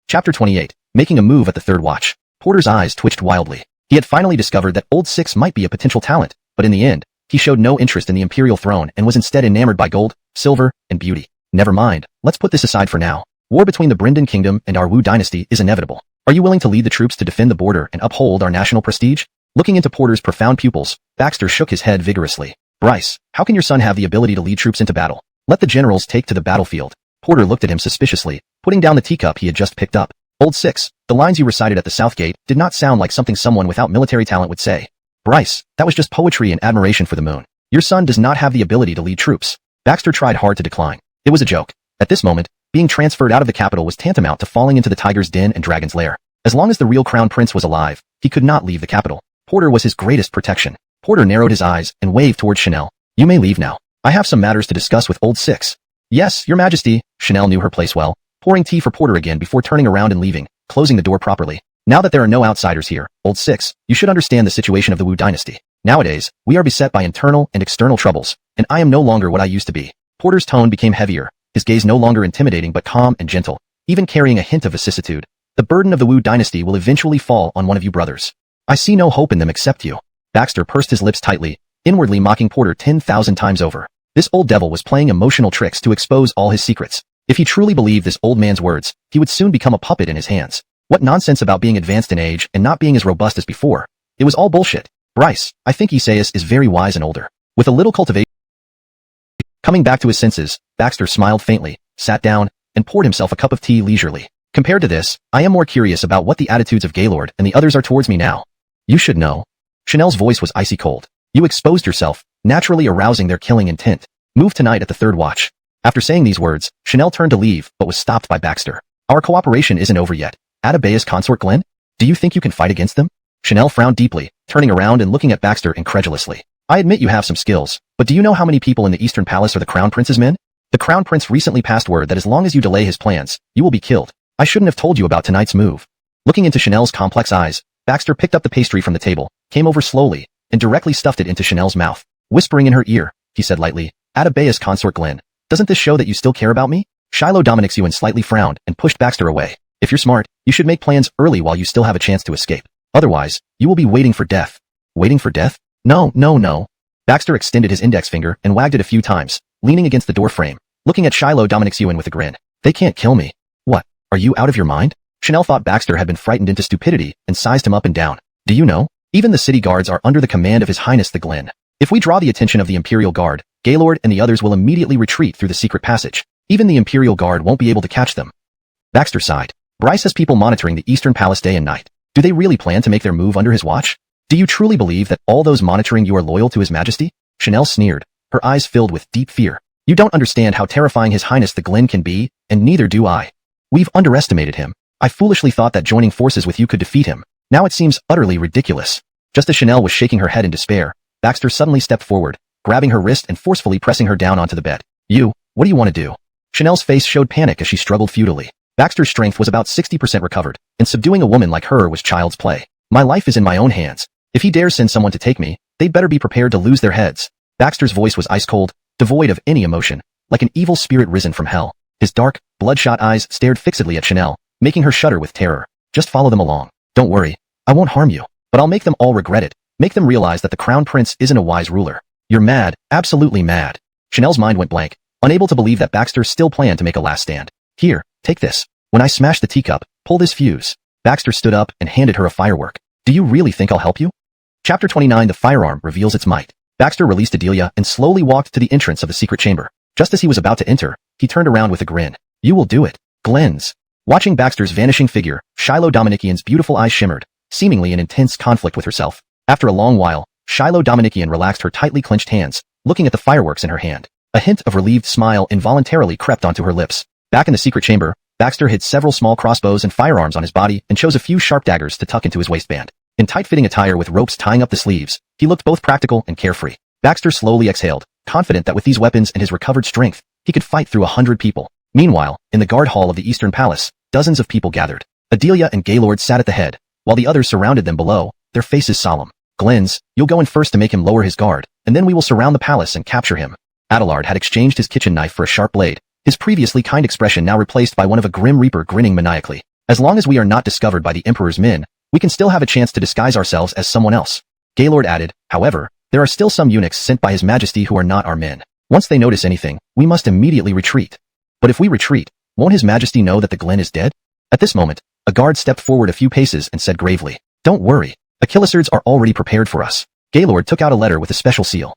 Chapter 28. Making a move at the third watch. Porter's eyes twitched wildly. He had finally discovered that Old Six might be a potential talent, but in the end, he showed no interest in the imperial throne and was instead enamored by gold, silver, and beauty. Never mind, let's put this aside for now. War between the Brendan Kingdom and our Wu Dynasty is inevitable. Are you willing to lead the troops to defend the border and uphold our national prestige? Looking into Porter's profound pupils, Baxter shook his head vigorously. Bryce, how can your son have the ability to lead troops into battle? Let the generals take to the battlefield. Porter looked at him suspiciously, putting down the teacup he had just picked up. Old Six, the lines you recited at the South Gate did not sound like something someone without military talent would say. Bryce, that was just poetry and admiration for the moon. Your son does not have the ability to lead troops. Baxter tried hard to decline. It was a joke. At this moment, being transferred out of the capital was tantamount to falling into the tiger's den and dragon's lair. As long as the real crown prince was alive, he could not leave the capital. Porter was his greatest protection. Porter narrowed his eyes and waved towards Chanel. You may leave now. I have some matters to discuss with Old Six. Yes, your majesty. Chanel knew her place well, pouring tea for Porter again before turning around and leaving, closing the door properly. Now that there are no outsiders here, Old Six, you should understand the situation of the Wu Dynasty. Nowadays, we are beset by internal and external troubles, and I am no longer what I used to be. Porter's tone became heavier, his gaze no longer intimidating but calm and gentle, even carrying a hint of vicissitude. The burden of the Wu Dynasty will eventually fall on one of you brothers. I see no hope in them except you. Baxter pursed his lips tightly, inwardly mocking Porter 10,000 times over. This old devil was playing emotional tricks to expose all his secrets. If he truly believed this old man's words, he would soon become a puppet in his hands. What nonsense about being advanced in age and not being as robust as before. It was all bullshit. Bryce, I think Isaias is very wise and older. With a little cultivation. Coming back to his senses, Baxter smiled faintly, sat down, and poured himself a cup of tea leisurely. Compared to this, I am more curious about what the attitudes of Gaylord and the others are towards me now. You should know. Chanel's voice was icy cold. You exposed yourself, naturally arousing their killing intent. Move tonight at the third watch. After saying these words, Chanel turned to leave, but was stopped by Baxter. Our cooperation isn't over yet. Atabea's consort Glen? Do you think you can fight against them? Chanel frowned deeply, turning around and looking at Baxter incredulously. I admit you have some skills, but do you know how many people in the Eastern Palace are the Crown Prince's men? The Crown Prince recently passed word that as long as you delay his plans, you will be killed. I shouldn't have told you about tonight's move. Looking into Chanel's complex eyes, Baxter picked up the pastry from the table, came over slowly, and directly stuffed it into Chanel's mouth. Whispering in her ear, he said lightly, Atabea's consort Glen. Doesn't this show that you still care about me? Shiloh Dominixian slightly frowned and pushed Baxter away. If you're smart, you should make plans early while you still have a chance to escape. Otherwise, you will be waiting for death. Waiting for death? No, no, no. Baxter extended his index finger and wagged it a few times, leaning against the door frame, looking at Shiloh Dominixian with a grin. They can't kill me. What? Are you out of your mind? Chanel thought Baxter had been frightened into stupidity and sized him up and down. Do you know? Even the city guards are under the command of His Highness the Glen. If we draw the attention of the Imperial Guard, Gaylord and the others will immediately retreat through the secret passage. Even the Imperial Guard won't be able to catch them. Baxter sighed. Bryce has people monitoring the Eastern Palace day and night. Do they really plan to make their move under his watch? Do you truly believe that all those monitoring you are loyal to His Majesty? Chanel sneered, her eyes filled with deep fear. You don't understand how terrifying His Highness the Glen can be, and neither do I. We've underestimated him. I foolishly thought that joining forces with you could defeat him. Now it seems utterly ridiculous. Just as Chanel was shaking her head in despair, Baxter suddenly stepped forward, grabbing her wrist and forcefully pressing her down onto the bed. You, what do you want to do? Chanel's face showed panic as she struggled futilely. Baxter's strength was about 60% recovered, and subduing a woman like her was child's play. My life is in my own hands. If he dares send someone to take me, they'd better be prepared to lose their heads. Baxter's voice was ice cold, devoid of any emotion, like an evil spirit risen from hell. His dark, bloodshot eyes stared fixedly at Chanel, making her shudder with terror. Just follow them along. Don't worry. I won't harm you, but I'll make them all regret it. Make them realize that the Crown Prince isn't a wise ruler. You're mad, absolutely mad. Chanel's mind went blank, unable to believe that Baxter still planned to make a last stand. Here, take this. When I smash the teacup, pull this fuse. Baxter stood up and handed her a firework. Do you really think I'll help you? Chapter 29. The firearm reveals its might. Baxter released Adelia and slowly walked to the entrance of the secret chamber. Just as he was about to enter, he turned around with a grin. You will do it. Glen's. Watching Baxter's vanishing figure, Shiloh Dominikian's beautiful eyes shimmered, seemingly in intense conflict with herself. After a long while, Shiloh Dominikian relaxed her tightly clenched hands, looking at the fireworks in her hand. A hint of relieved smile involuntarily crept onto her lips. Back in the secret chamber, Baxter hid several small crossbows and firearms on his body and chose a few sharp daggers to tuck into his waistband. In tight-fitting attire with ropes tying up the sleeves, he looked both practical and carefree. Baxter slowly exhaled, confident that with these weapons and his recovered strength, he could fight through 100 people. Meanwhile, in the guard hall of the Eastern Palace, dozens of people gathered. Adelia and Gaylord sat at the head, while the others surrounded them below, their faces solemn. Glens, you'll go in first to make him lower his guard, and then we will surround the palace and capture him. Adelard had exchanged his kitchen knife for a sharp blade, his previously kind expression now replaced by one of a grim reaper grinning maniacally. As long as we are not discovered by the Emperor's men, we can still have a chance to disguise ourselves as someone else. Gaylord added, however, there are still some eunuchs sent by His Majesty who are not our men. Once they notice anything, we must immediately retreat. But if we retreat, won't His Majesty know that the Glen is dead? At this moment, a guard stepped forward a few paces and said gravely, don't worry, Achillisards are already prepared for us. Gaylord took out a letter with a special seal.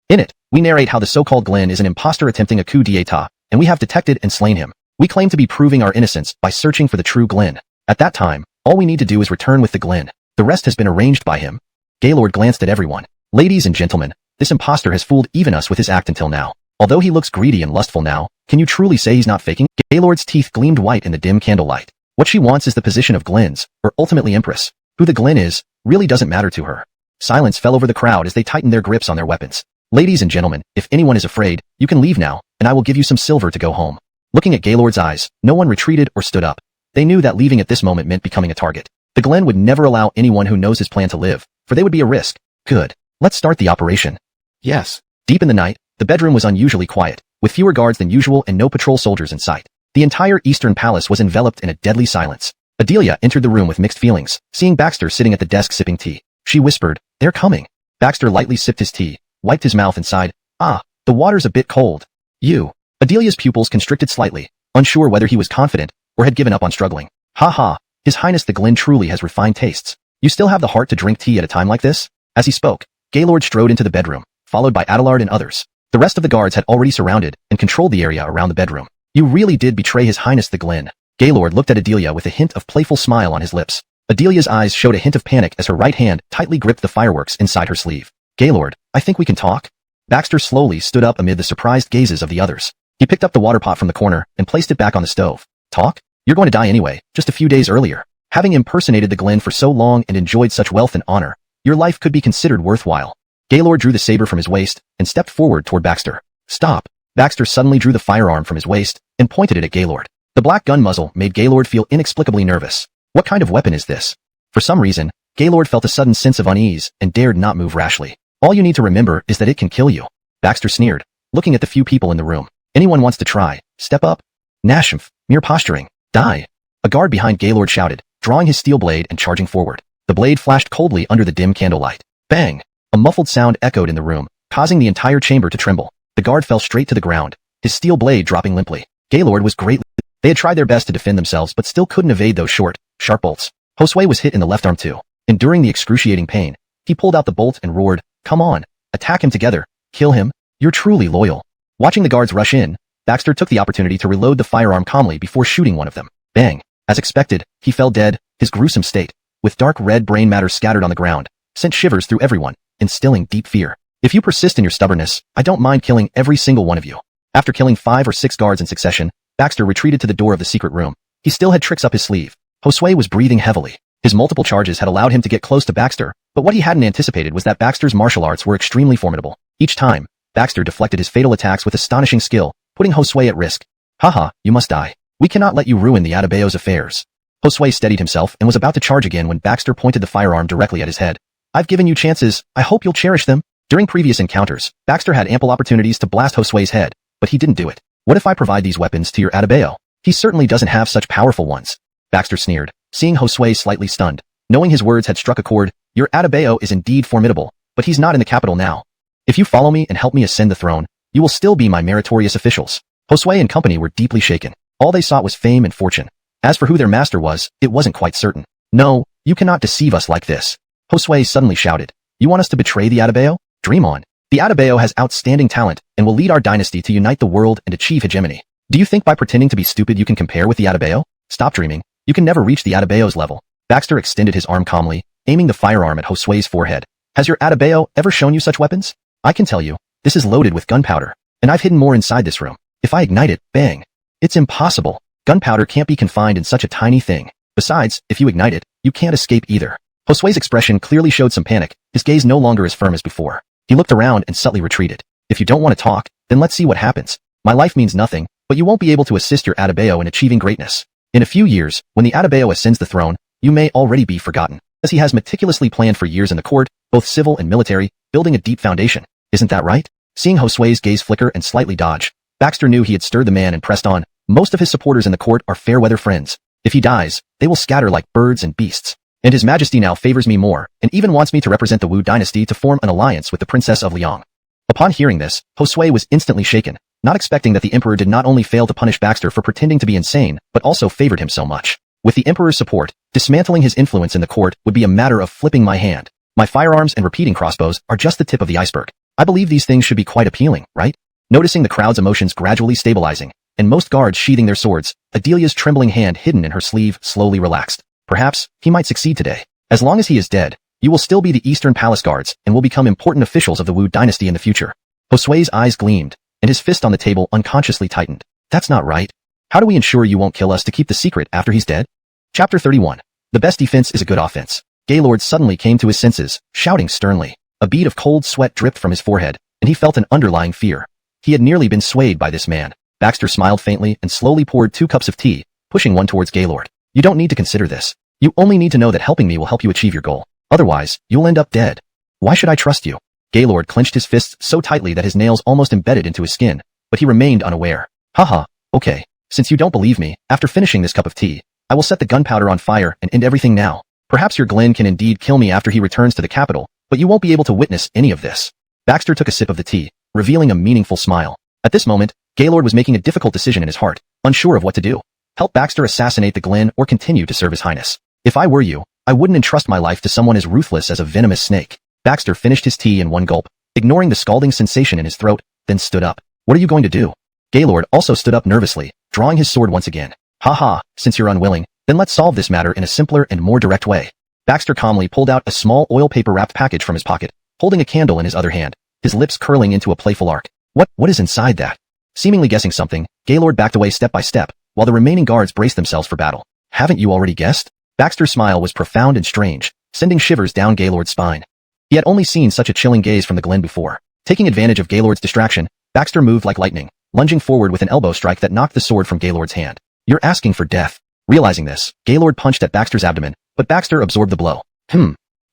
In it, we narrate how the so-called Glen is an impostor attempting a coup d'etat, and we have detected and slain him. We claim to be proving our innocence by searching for the true Glen. At that time, all we need to do is return with the Glen. The rest has been arranged by him. Gaylord glanced at everyone. Ladies and gentlemen, this impostor has fooled even us with his act until now. Although he looks greedy and lustful now, can you truly say he's not faking? Gaylord's teeth gleamed white in the dim candlelight. What she wants is the position of Glen's, or ultimately Empress. Who the Glen is, really doesn't matter to her. Silence fell over the crowd as they tightened their grips on their weapons. Ladies and gentlemen, if anyone is afraid, you can leave now, and I will give you some silver to go home. Looking at Gaylord's eyes, no one retreated or stood up. They knew that leaving at this moment meant becoming a target. The Glen would never allow anyone who knows his plan to live, for they would be a risk. Good. Let's start the operation. Yes. Deep in the night, the bedroom was unusually quiet, with fewer guards than usual and no patrol soldiers in sight. The entire Eastern Palace was enveloped in a deadly silence. Adelia entered the room with mixed feelings, seeing Baxter sitting at the desk sipping tea. She whispered, they're coming. Baxter lightly sipped his tea, wiped his mouth and sighed, ah, the water's a bit cold. You. Adelia's pupils constricted slightly, unsure whether he was confident or had given up on struggling. Ha ha, His Highness the Glen truly has refined tastes. You still have the heart to drink tea at a time like this? As he spoke, Gaylord strode into the bedroom, followed by Adelard and others. The rest of the guards had already surrounded and controlled the area around the bedroom. You really did betray His Highness the Glen. Gaylord looked at Adelia with a hint of playful smile on his lips. Adelia's eyes showed a hint of panic as her right hand tightly gripped the fireworks inside her sleeve. Gaylord, I think we can talk? Baxter slowly stood up amid the surprised gazes of the others. He picked up the water pot from the corner and placed it back on the stove. Talk? You're going to die anyway, just a few days earlier. Having impersonated the Glen for so long and enjoyed such wealth and honor, your life could be considered worthwhile. Gaylord drew the saber from his waist and stepped forward toward Baxter. Stop. Baxter suddenly drew the firearm from his waist and pointed it at Gaylord. The black gun muzzle made Gaylord feel inexplicably nervous. What kind of weapon is this? For some reason, Gaylord felt a sudden sense of unease and dared not move rashly. All you need to remember is that it can kill you. Baxter sneered, looking at the few people in the room. Anyone wants to try, step up. Nashmph, mere posturing, die. A guard behind Gaylord shouted, drawing his steel blade and charging forward. The blade flashed coldly under the dim candlelight. Bang! A muffled sound echoed in the room, causing the entire chamber to tremble. The guard fell straight to the ground, his steel blade dropping limply. Gaylord was greatly... They had tried their best to defend themselves but still couldn't evade those short, sharp bolts. Josue was hit in the left arm too. Enduring the excruciating pain, he pulled out the bolt and roared, come on, attack him together, kill him, you're truly loyal. Watching the guards rush in, Baxter took the opportunity to reload the firearm calmly before shooting one of them. Bang! As expected, he fell dead, his gruesome state, with dark red brain matter scattered on the ground, sent shivers through everyone, instilling deep fear. If you persist in your stubbornness, I don't mind killing every single one of you. After killing 5 or 6 guards in succession, Baxter retreated to the door of the secret room. He still had tricks up his sleeve. Josue was breathing heavily. His multiple charges had allowed him to get close to Baxter, but what he hadn't anticipated was that Baxter's martial arts were extremely formidable. Each time, Baxter deflected his fatal attacks with astonishing skill, putting Josue at risk. Haha, you must die. We cannot let you ruin the Adebayo's affairs. Josue steadied himself and was about to charge again when Baxter pointed the firearm directly at his head. I've given you chances, I hope you'll cherish them. During previous encounters, Baxter had ample opportunities to blast Josue's head, but he didn't do it. What if I provide these weapons to your Adebayo? He certainly doesn't have such powerful ones. Baxter sneered, seeing Josue slightly stunned. Knowing his words had struck a chord, your Adebayo is indeed formidable, but he's not in the capital now. If you follow me and help me ascend the throne, you will still be my meritorious officials. Josue and company were deeply shaken. All they sought was fame and fortune. As for who their master was, it wasn't quite certain. No, you cannot deceive us like this. Josue suddenly shouted. You want us to betray the Adebayo? Dream on. The Adebayo has outstanding talent and will lead our dynasty to unite the world and achieve hegemony. Do you think by pretending to be stupid you can compare with the Adebayo? Stop dreaming. You can never reach the Adebayo's level. Baxter extended his arm calmly, aiming the firearm at Josue's forehead. Has your Adebayo ever shown you such weapons? I can tell you, this is loaded with gunpowder. And I've hidden more inside this room. If I ignite it, bang. It's impossible. Gunpowder can't be confined in such a tiny thing. Besides, if you ignite it, you can't escape either. Josue's expression clearly showed some panic, his gaze no longer as firm as before. He looked around and subtly retreated. If you don't want to talk, then let's see what happens. My life means nothing, but you won't be able to assist your Adebayo in achieving greatness. In a few years, when the Adebayo ascends the throne, you may already be forgotten, as he has meticulously planned for years in the court, both civil and military, building a deep foundation. Isn't that right? Seeing Josue's gaze flicker and slightly dodge, Baxter knew he had stirred the man and pressed on. Most of his supporters in the court are fair-weather friends. If he dies, they will scatter like birds and beasts. And His Majesty now favors me more, and even wants me to represent the Wu Dynasty to form an alliance with the Princess of Liang. Upon hearing this, Josue was instantly shaken, not expecting that the Emperor did not only fail to punish Baxter for pretending to be insane, but also favored him so much. With the Emperor's support, dismantling his influence in the court would be a matter of flipping my hand. My firearms and repeating crossbows are just the tip of the iceberg. I believe these things should be quite appealing, right? Noticing the crowd's emotions gradually stabilizing, and most guards sheathing their swords, Adelia's trembling hand hidden in her sleeve slowly relaxed. Perhaps, he might succeed today. As long as he is dead, you will still be the Eastern Palace Guards and will become important officials of the Wu Dynasty in the future. Josue's eyes gleamed, and his fist on the table unconsciously tightened. That's not right. How do we ensure you won't kill us to keep the secret after he's dead? Chapter 31. The best defense is a good offense. Gaylord suddenly came to his senses, shouting sternly. A bead of cold sweat dripped from his forehead, and he felt an underlying fear. He had nearly been swayed by this man. Baxter smiled faintly and slowly poured 2 cups of tea, pushing one towards Gaylord. You don't need to consider this. You only need to know that helping me will help you achieve your goal. Otherwise, you'll end up dead. Why should I trust you? Gaylord clenched his fists so tightly that his nails almost embedded into his skin, but he remained unaware. Haha, okay. Since you don't believe me, after finishing this cup of tea, I will set the gunpowder on fire and end everything now. Perhaps your Glenn can indeed kill me after he returns to the capital, but you won't be able to witness any of this. Baxter took a sip of the tea, revealing a meaningful smile. At this moment, Gaylord was making a difficult decision in his heart, unsure of what to do. Help Baxter assassinate the Glenn or continue to serve his highness. If I were you, I wouldn't entrust my life to someone as ruthless as a venomous snake. Baxter finished his tea in one gulp, ignoring the scalding sensation in his throat, then stood up. What are you going to do? Gaylord also stood up nervously, drawing his sword once again. Haha, since you're unwilling, then let's solve this matter in a simpler and more direct way. Baxter calmly pulled out a small oil paper wrapped package from his pocket, holding a candle in his other hand, his lips curling into a playful arc. What is inside that? Seemingly guessing something, Gaylord backed away step by step, while the remaining guards braced themselves for battle. Haven't you already guessed? Baxter's smile was profound and strange, sending shivers down Gaylord's spine. He had only seen such a chilling gaze from the Glen before. Taking advantage of Gaylord's distraction, Baxter moved like lightning, lunging forward with an elbow strike that knocked the sword from Gaylord's hand. You're asking for death. Realizing this, Gaylord punched at Baxter's abdomen, but Baxter absorbed the blow.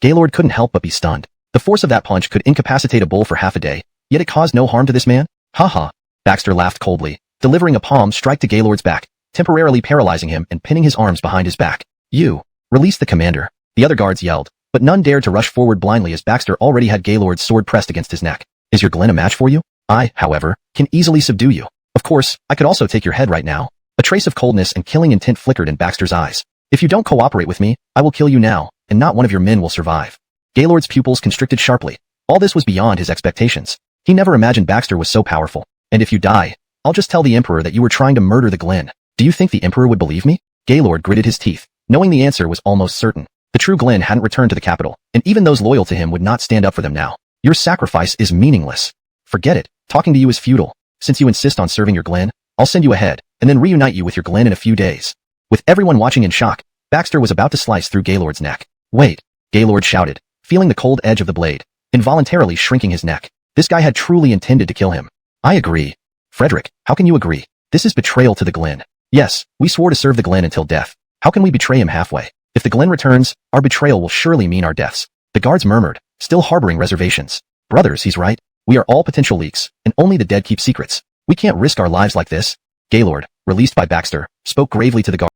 Gaylord couldn't help but be stunned. The force of that punch could incapacitate a bull for half a day, yet it caused no harm to this man? Haha. Baxter laughed coldly, delivering a palm strike to Gaylord's back, temporarily paralyzing him and pinning his arms behind his back. You. Release the commander. The other guards yelled, but none dared to rush forward blindly as Baxter already had Gaylord's sword pressed against his neck. Is your Glen a match for you? I, however, can easily subdue you. Of course, I could also take your head right now. A trace of coldness and killing intent flickered in Baxter's eyes. If you don't cooperate with me, I will kill you now, and not one of your men will survive. Gaylord's pupils constricted sharply. All this was beyond his expectations. He never imagined Baxter was so powerful. And if you die, I'll just tell the Emperor that you were trying to murder the Glen. Do you think the Emperor would believe me? Gaylord gritted his teeth, knowing the answer was almost certain. The true Glen hadn't returned to the capital, and even those loyal to him would not stand up for them now. Your sacrifice is meaningless. Forget it. Talking to you is futile. Since you insist on serving your Glen, I'll send you ahead, and then reunite you with your Glen in a few days. With everyone watching in shock, Baxter was about to slice through Gaylord's neck. Wait, Gaylord shouted, feeling the cold edge of the blade, involuntarily shrinking his neck. This guy had truly intended to kill him. I agree. Frederick, how can you agree? This is betrayal to the Glen. Yes, we swore to serve the Glen until death. How can we betray him halfway? If the Glen returns, our betrayal will surely mean our deaths. The guards murmured, still harboring reservations. Brothers, he's right. We are all potential leaks, and only the dead keep secrets. We can't risk our lives like this. Gaylord, released by Baxter, spoke gravely to the guard,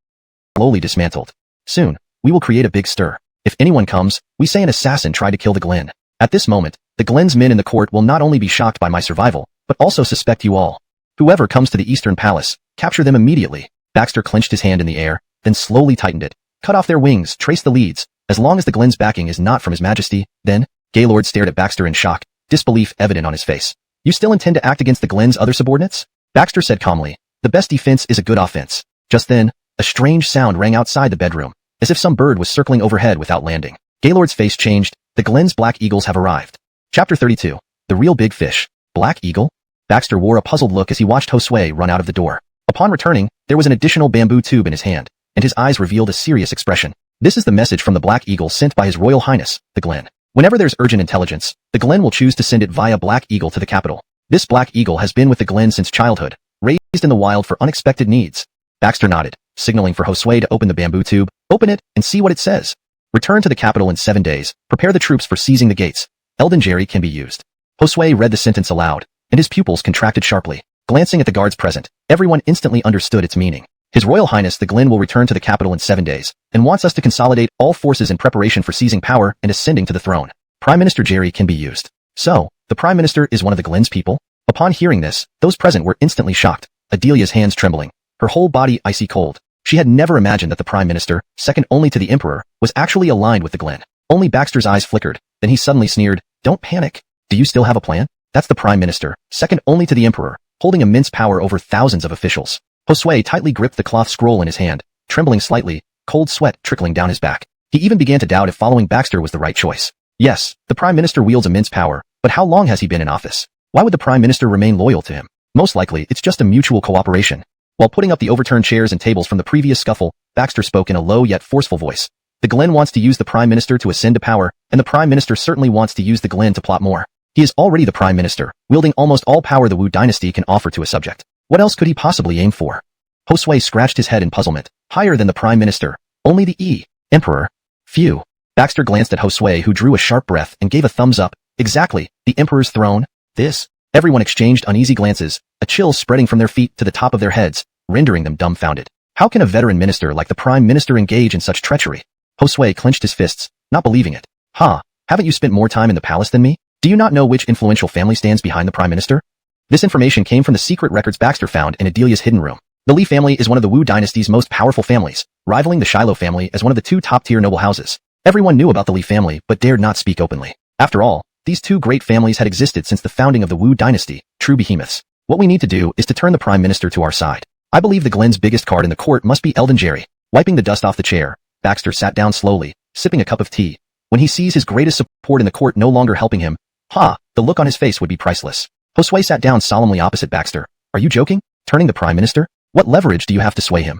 slowly dismantled. Soon, we will create a big stir. If anyone comes, we say an assassin tried to kill the Glen. At this moment, the Glen's men in the court will not only be shocked by my survival, but also suspect you all. Whoever comes to the Eastern Palace, capture them immediately. Baxter clenched his hand in the air, then slowly tightened it. Cut off their wings, trace the leads. As long as the Glen's backing is not from His Majesty, then, Gaylord stared at Baxter in shock, disbelief evident on his face. You still intend to act against the Glen's other subordinates? Baxter said calmly, the best defense is a good offense. Just then, a strange sound rang outside the bedroom, as if some bird was circling overhead without landing. Gaylord's face changed. The Glen's black eagles have arrived. Chapter 32. The real big fish. Black eagle? Baxter wore a puzzled look as he watched Josue run out of the door. Upon returning, there was an additional bamboo tube in his hand, and his eyes revealed a serious expression. This is the message from the Black Eagle sent by His Royal Highness, the Glen. Whenever there's urgent intelligence, the Glen will choose to send it via Black Eagle to the capital. This Black Eagle has been with the Glen since childhood, raised in the wild for unexpected needs. Baxter nodded, signaling for Josue to open the bamboo tube. Open it and see what it says. Return to the capital in 7 days. Prepare the troops for seizing the gates. Eldon Jerry can be used. Josue read the sentence aloud, and his pupils contracted sharply. Glancing at the guards present, everyone instantly understood its meaning. His Royal Highness the Glen will return to the capital in 7 days, and wants us to consolidate all forces in preparation for seizing power and ascending to the throne. Prime Minister Jerry can be used. So, the Prime Minister is one of the Glen's people? Upon hearing this, those present were instantly shocked, Adelia's hands trembling, her whole body icy cold. She had never imagined that the Prime Minister, second only to the Emperor, was actually aligned with the Glen. Only Baxter's eyes flickered, then he suddenly sneered, "Don't panic. Do you still have a plan?" That's the Prime Minister, second only to the Emperor, holding immense power over thousands of officials. Josue tightly gripped the cloth scroll in his hand, trembling slightly, cold sweat trickling down his back. He even began to doubt if following Baxter was the right choice. Yes, the Prime Minister wields immense power, but how long has he been in office? Why would the Prime Minister remain loyal to him? Most likely, it's just a mutual cooperation. While putting up the overturned chairs and tables from the previous scuffle, Baxter spoke in a low yet forceful voice. The Glen wants to use the Prime Minister to ascend to power, and the Prime Minister certainly wants to use the Glen to plot more. He is already the Prime Minister, wielding almost all power the Wu Dynasty can offer to a subject. What else could he possibly aim for? Josue scratched his head in puzzlement. Higher than the Prime Minister. Only the Emperor. Phew. Baxter glanced at Josue, who drew a sharp breath and gave a thumbs up. Exactly. The Emperor's throne? This? Everyone exchanged uneasy glances, a chill spreading from their feet to the top of their heads, rendering them dumbfounded. How can a veteran minister like the Prime Minister engage in such treachery? Josue clenched his fists, not believing it. Haven't you spent more time in the palace than me? Do you not know which influential family stands behind the Prime Minister? This information came from the secret records Baxter found in Adelia's hidden room. The Li family is one of the Wu Dynasty's most powerful families, rivaling the Shiloh family as one of the 2 top-tier noble houses. Everyone knew about the Li family but dared not speak openly. After all, these 2 great families had existed since the founding of the Wu Dynasty, true behemoths. What we need to do is to turn the Prime Minister to our side. I believe the Glen's biggest card in the court must be Eldon Jerry. Wiping the dust off the chair, Baxter sat down slowly, sipping a cup of tea. When he sees his greatest support in the court no longer helping him, the look on his face would be priceless. Josue sat down solemnly opposite Baxter. Are you joking? Turning the Prime Minister? What leverage do you have to sway him?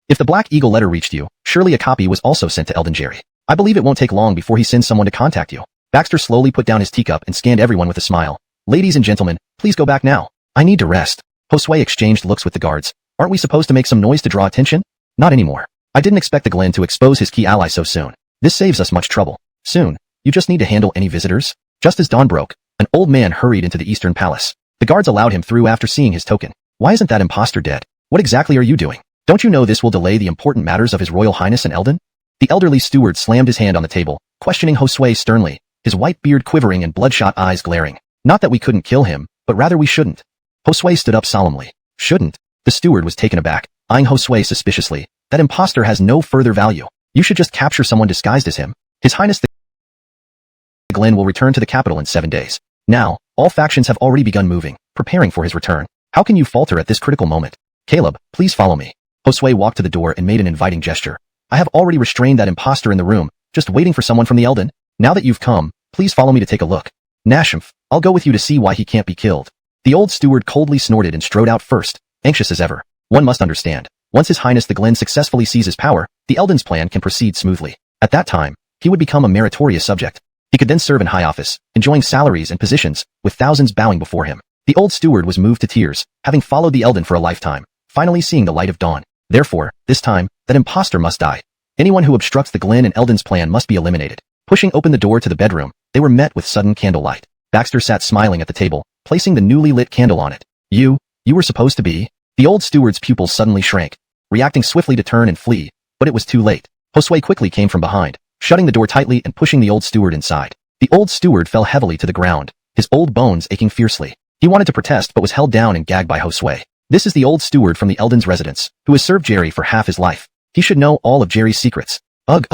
If the Black Eagle letter reached you, surely a copy was also sent to Eldon Jerry. I believe it won't take long before he sends someone to contact you. Baxter slowly put down his teacup and scanned everyone with a smile. Ladies and gentlemen, please go back now. I need to rest. Josue exchanged looks with the guards. Aren't we supposed to make some noise to draw attention? Not anymore. I didn't expect the Glen to expose his key ally so soon. This saves us much trouble. Soon, you just need to handle any visitors. Just as dawn broke, an old man hurried into the Eastern Palace. The guards allowed him through after seeing his token. Why isn't that imposter dead? What exactly are you doing? Don't you know this will delay the important matters of His Royal Highness and Eldon? The elderly steward slammed his hand on the table, questioning Josue sternly, his white beard quivering and bloodshot eyes glaring. Not that we couldn't kill him, but rather we shouldn't. Josue stood up solemnly. Shouldn't? The steward was taken aback, eyeing Josue suspiciously. That imposter has no further value. You should just capture someone disguised as him. His Highness the Glen will return to the capital in 7 days. Now, all factions have already begun moving, preparing for his return. How can you falter at this critical moment? Caleb, please follow me. Josue walked to the door and made an inviting gesture. I have already restrained that imposter in the room, just waiting for someone from the Eldon. Now that you've come, please follow me to take a look. Nashmph, I'll go with you to see why he can't be killed. The old steward coldly snorted and strode out first, anxious as ever. One must understand. Once His Highness the Glen successfully seizes power, the Eldon's plan can proceed smoothly. At that time, he would become a meritorious subject. He could then serve in high office, enjoying salaries and positions, with thousands bowing before him. The old steward was moved to tears, having followed the Eldon for a lifetime, finally seeing the light of dawn. Therefore, this time, that imposter must die. Anyone who obstructs the Glen and Eldon's plan must be eliminated. Pushing open the door to the bedroom, they were met with sudden candlelight. Baxter sat smiling at the table, placing the newly lit candle on it. You were supposed to be? The old steward's pupils suddenly shrank, reacting swiftly to turn and flee, but it was too late. Josue quickly came from behind, shutting the door tightly and pushing the old steward inside. The old steward fell heavily to the ground, his old bones aching fiercely. He wanted to protest but was held down and gagged by Josue. This is the old steward from the Eldon's residence, who has served Jerry for half his life. He should know all of Jerry's secrets. Ugh.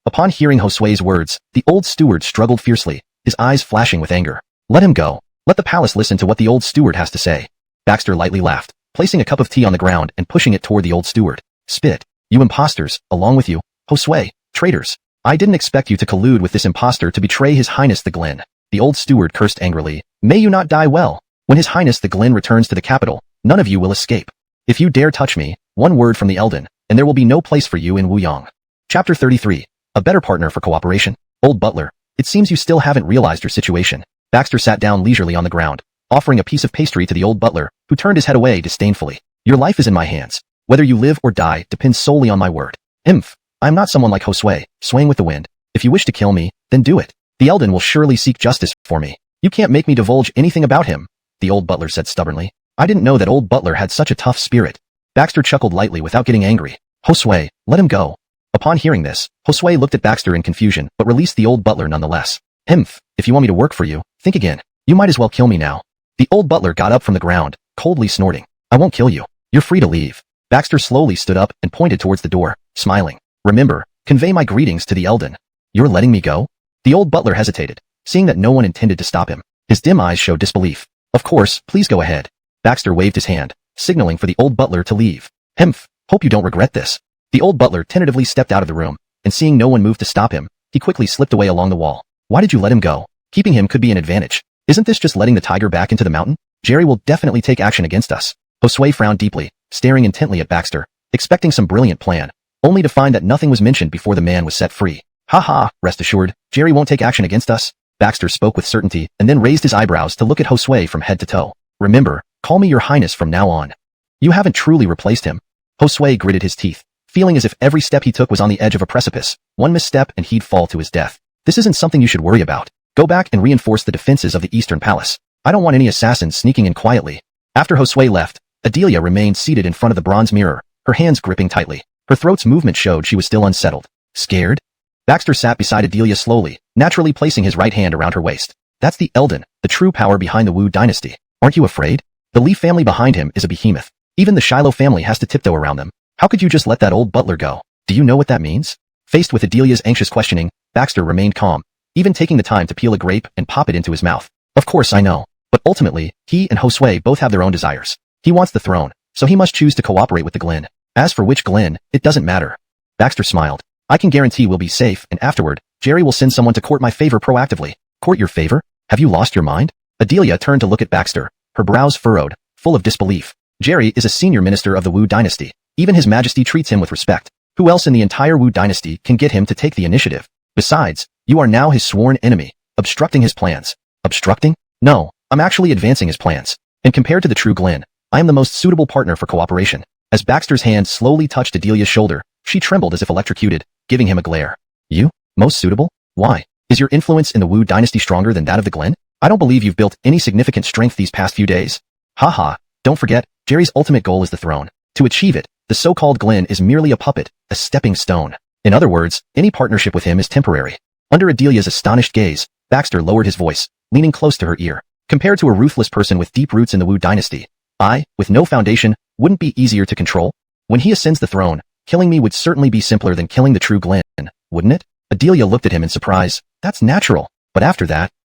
Upon hearing Josue's words, the old steward struggled fiercely, his eyes flashing with anger. Let him go. Let the palace listen to what the old steward has to say. Baxter lightly laughed, placing a cup of tea on the ground and pushing it toward the old steward. Spit. You imposters, along with you. Josue, traitors. I didn't expect you to collude with this impostor to betray His Highness the Glen. The old steward cursed angrily. May you not die well. When His Highness the Glen returns to the capital, none of you will escape. If you dare touch me, one word from the Elden, and there will be no place for you in Wuyong. Chapter 33. A better partner for cooperation. Old butler, it seems you still haven't realized your situation. Baxter sat down leisurely on the ground, offering a piece of pastry to the old butler, who turned his head away disdainfully. Your life is in my hands. Whether you live or die depends solely on my word. I am not someone like Josue, swaying with the wind. If you wish to kill me, then do it. The Elden will surely seek justice for me. You can't make me divulge anything about him, the old butler said stubbornly. I didn't know that old butler had such a tough spirit. Baxter chuckled lightly without getting angry. Josue, let him go. Upon hearing this, Josue looked at Baxter in confusion, but released the old butler nonetheless. If you want me to work for you, think again. You might as well kill me now. The old butler got up from the ground, coldly snorting. I won't kill you. You're free to leave. Baxter slowly stood up and pointed towards the door, smiling. Remember, convey my greetings to the Elden. You're letting me go? The old butler hesitated, seeing that no one intended to stop him. His dim eyes showed disbelief. Of course, please go ahead. Baxter waved his hand, signaling for the old butler to leave. Hope you don't regret this. The old butler tentatively stepped out of the room, and seeing no one move to stop him, he quickly slipped away along the wall. Why did you let him go? Keeping him could be an advantage. Isn't this just letting the tiger back into the mountain? Jerry will definitely take action against us. Josue frowned deeply, staring intently at Baxter, expecting some brilliant plan, only to find that nothing was mentioned before the man was set free. Rest assured, Jerry won't take action against us. Baxter spoke with certainty and then raised his eyebrows to look at Josue from head to toe. Remember, call me your highness from now on. You haven't truly replaced him. Josue gritted his teeth, feeling as if every step he took was on the edge of a precipice. One misstep and he'd fall to his death. This isn't something you should worry about. Go back and reinforce the defenses of the Eastern Palace. I don't want any assassins sneaking in quietly. After Josue left, Adelia remained seated in front of the bronze mirror, her hands gripping tightly. Her throat's movement showed she was still unsettled. Scared? Baxter sat beside Adelia slowly, naturally placing his right hand around her waist. That's the Elden, the true power behind the Wu Dynasty. Aren't you afraid? The Lee family behind him is a behemoth. Even the Shiloh family has to tiptoe around them. How could you just let that old butler go? Do you know what that means? Faced with Adelia's anxious questioning, Baxter remained calm, even taking the time to peel a grape and pop it into his mouth. Of course I know. But ultimately, he and Josue both have their own desires. He wants the throne, so he must choose to cooperate with the Glen. As for which Glen, it doesn't matter. Baxter smiled. I can guarantee we'll be safe, and afterward, Jerry will send someone to court my favor proactively. Court your favor? Have you lost your mind? Adelia turned to look at Baxter, her brows furrowed, full of disbelief. Jerry is a senior minister of the Wu Dynasty. Even His Majesty treats him with respect. Who else in the entire Wu Dynasty can get him to take the initiative? Besides, you are now his sworn enemy, obstructing his plans. Obstructing? No, I'm actually advancing his plans. And compared to the true Glen, I am the most suitable partner for cooperation. As Baxter's hand slowly touched Adelia's shoulder, she trembled as if electrocuted, giving him a glare. You? Most suitable? Why? Is your influence in the Wu Dynasty stronger than that of the Glen? I don't believe you've built any significant strength these past few days. Don't forget, Jerry's ultimate goal is the throne. To achieve it, the so-called Glen is merely a puppet, a stepping stone. In other words, any partnership with him is temporary. Under Adelia's astonished gaze, Baxter lowered his voice, leaning close to her ear. Compared to a ruthless person with deep roots in the Wu Dynasty, I, with no foundation, wouldn't be easier to control. When he ascends the throne, killing me would certainly be simpler than killing the true Glen, wouldn't it? Adelia looked at him in surprise. That's natural. But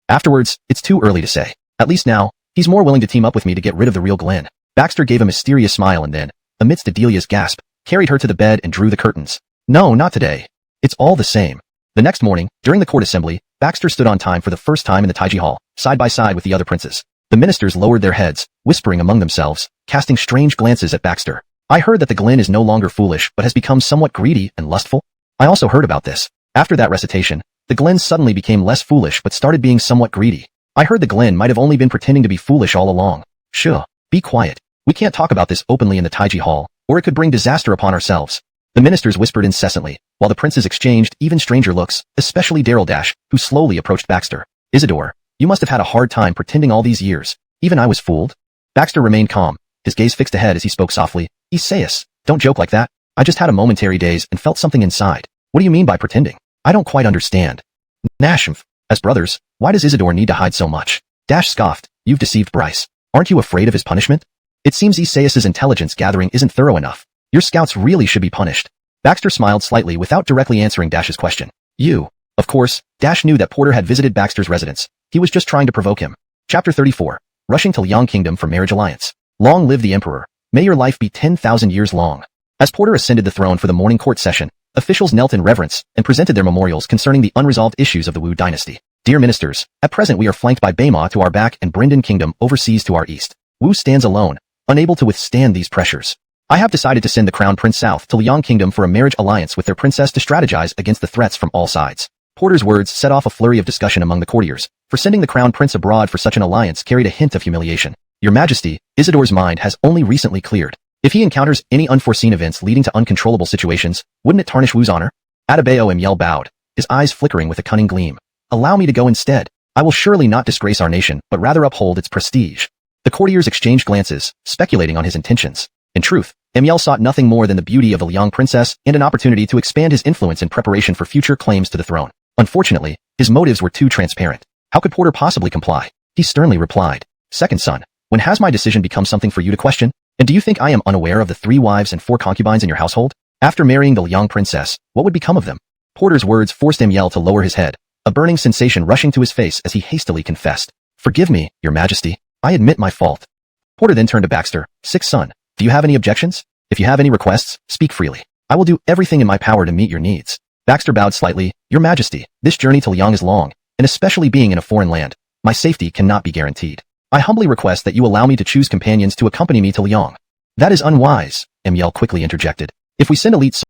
afterwards, it's too early to say. At least now, he's more willing to team up with me to get rid of the real Glen. Baxter gave a mysterious smile and then, amidst Adelia's gasp, carried her to the bed and drew the curtains. No, not today. It's all the same. The next morning, during the court assembly, Baxter stood on time for the first time in the Taiji Hall, side by side with the other princes. The ministers lowered their heads, whispering among themselves, casting strange glances at Baxter. I heard that the Glen is no longer foolish but has become somewhat greedy and lustful. I also heard about this. After that recitation, the Glen suddenly became less foolish but started being somewhat greedy. I heard the Glen might have only been pretending to be foolish all along. Shh, be quiet. We can't talk about this openly in the Taiji Hall, or it could bring disaster upon ourselves. The ministers whispered incessantly, while the princes exchanged even stranger looks, especially Daryl Dash, who slowly approached Baxter. Isidore, you must have had a hard time pretending all these years. Even I was fooled. Baxter remained calm, his gaze fixed ahead as he spoke softly. Isaias, don't joke like that. I just had a momentary daze and felt something inside. What do you mean by pretending? I don't quite understand. Nashmf, as brothers, why does Isidore need to hide so much? Dash scoffed. You've deceived Bryce. Aren't you afraid of his punishment? It seems Isaias's intelligence gathering isn't thorough enough. Your scouts really should be punished. Baxter smiled slightly without directly answering Dash's question. Of course, Dash knew that Porter had visited Baxter's residence. He was just trying to provoke him. Chapter 34. Rushing to Liang Kingdom for marriage alliance. Long live the Emperor. May your life be 10,000 years long. As Porter ascended the throne for the morning court session, officials knelt in reverence and presented their memorials concerning the unresolved issues of the Wu Dynasty. Dear ministers, at present we are flanked by Baima to our back and Brendan Kingdom overseas to our east. Wu stands alone, unable to withstand these pressures. I have decided to send the Crown Prince south to Liang Kingdom for a marriage alliance with their princess to strategize against the threats from all sides. Porter's words set off a flurry of discussion among the courtiers, for sending the Crown Prince abroad for such an alliance carried a hint of humiliation. Your Majesty, Isidore's mind has only recently cleared. If he encounters any unforeseen events leading to uncontrollable situations, wouldn't it tarnish Wu's honor? Adebayo Emyel bowed, his eyes flickering with a cunning gleam. Allow me to go instead. I will surely not disgrace our nation, but rather uphold its prestige. The courtiers exchanged glances, speculating on his intentions. In truth, Emyel sought nothing more than the beauty of the Liang princess and an opportunity to expand his influence in preparation for future claims to the throne. Unfortunately, his motives were too transparent. How could Porter possibly comply? He sternly replied, Second son, when has my decision become something for you to question? And do you think I am unaware of the 3 wives and 4 concubines in your household? After marrying the Liang princess, what would become of them? Porter's words forced Emyel to lower his head, a burning sensation rushing to his face as he hastily confessed. Forgive me, Your Majesty. I admit my fault. Porter then turned to Baxter, 6th son. Do you have any objections? If you have any requests, speak freely. I will do everything in my power to meet your needs. Baxter bowed slightly. Your Majesty, this journey to Liang is long, and especially being in a foreign land, my safety cannot be guaranteed. I humbly request that you allow me to choose companions to accompany me to Liang. That is unwise, Emyel quickly interjected. If we send elite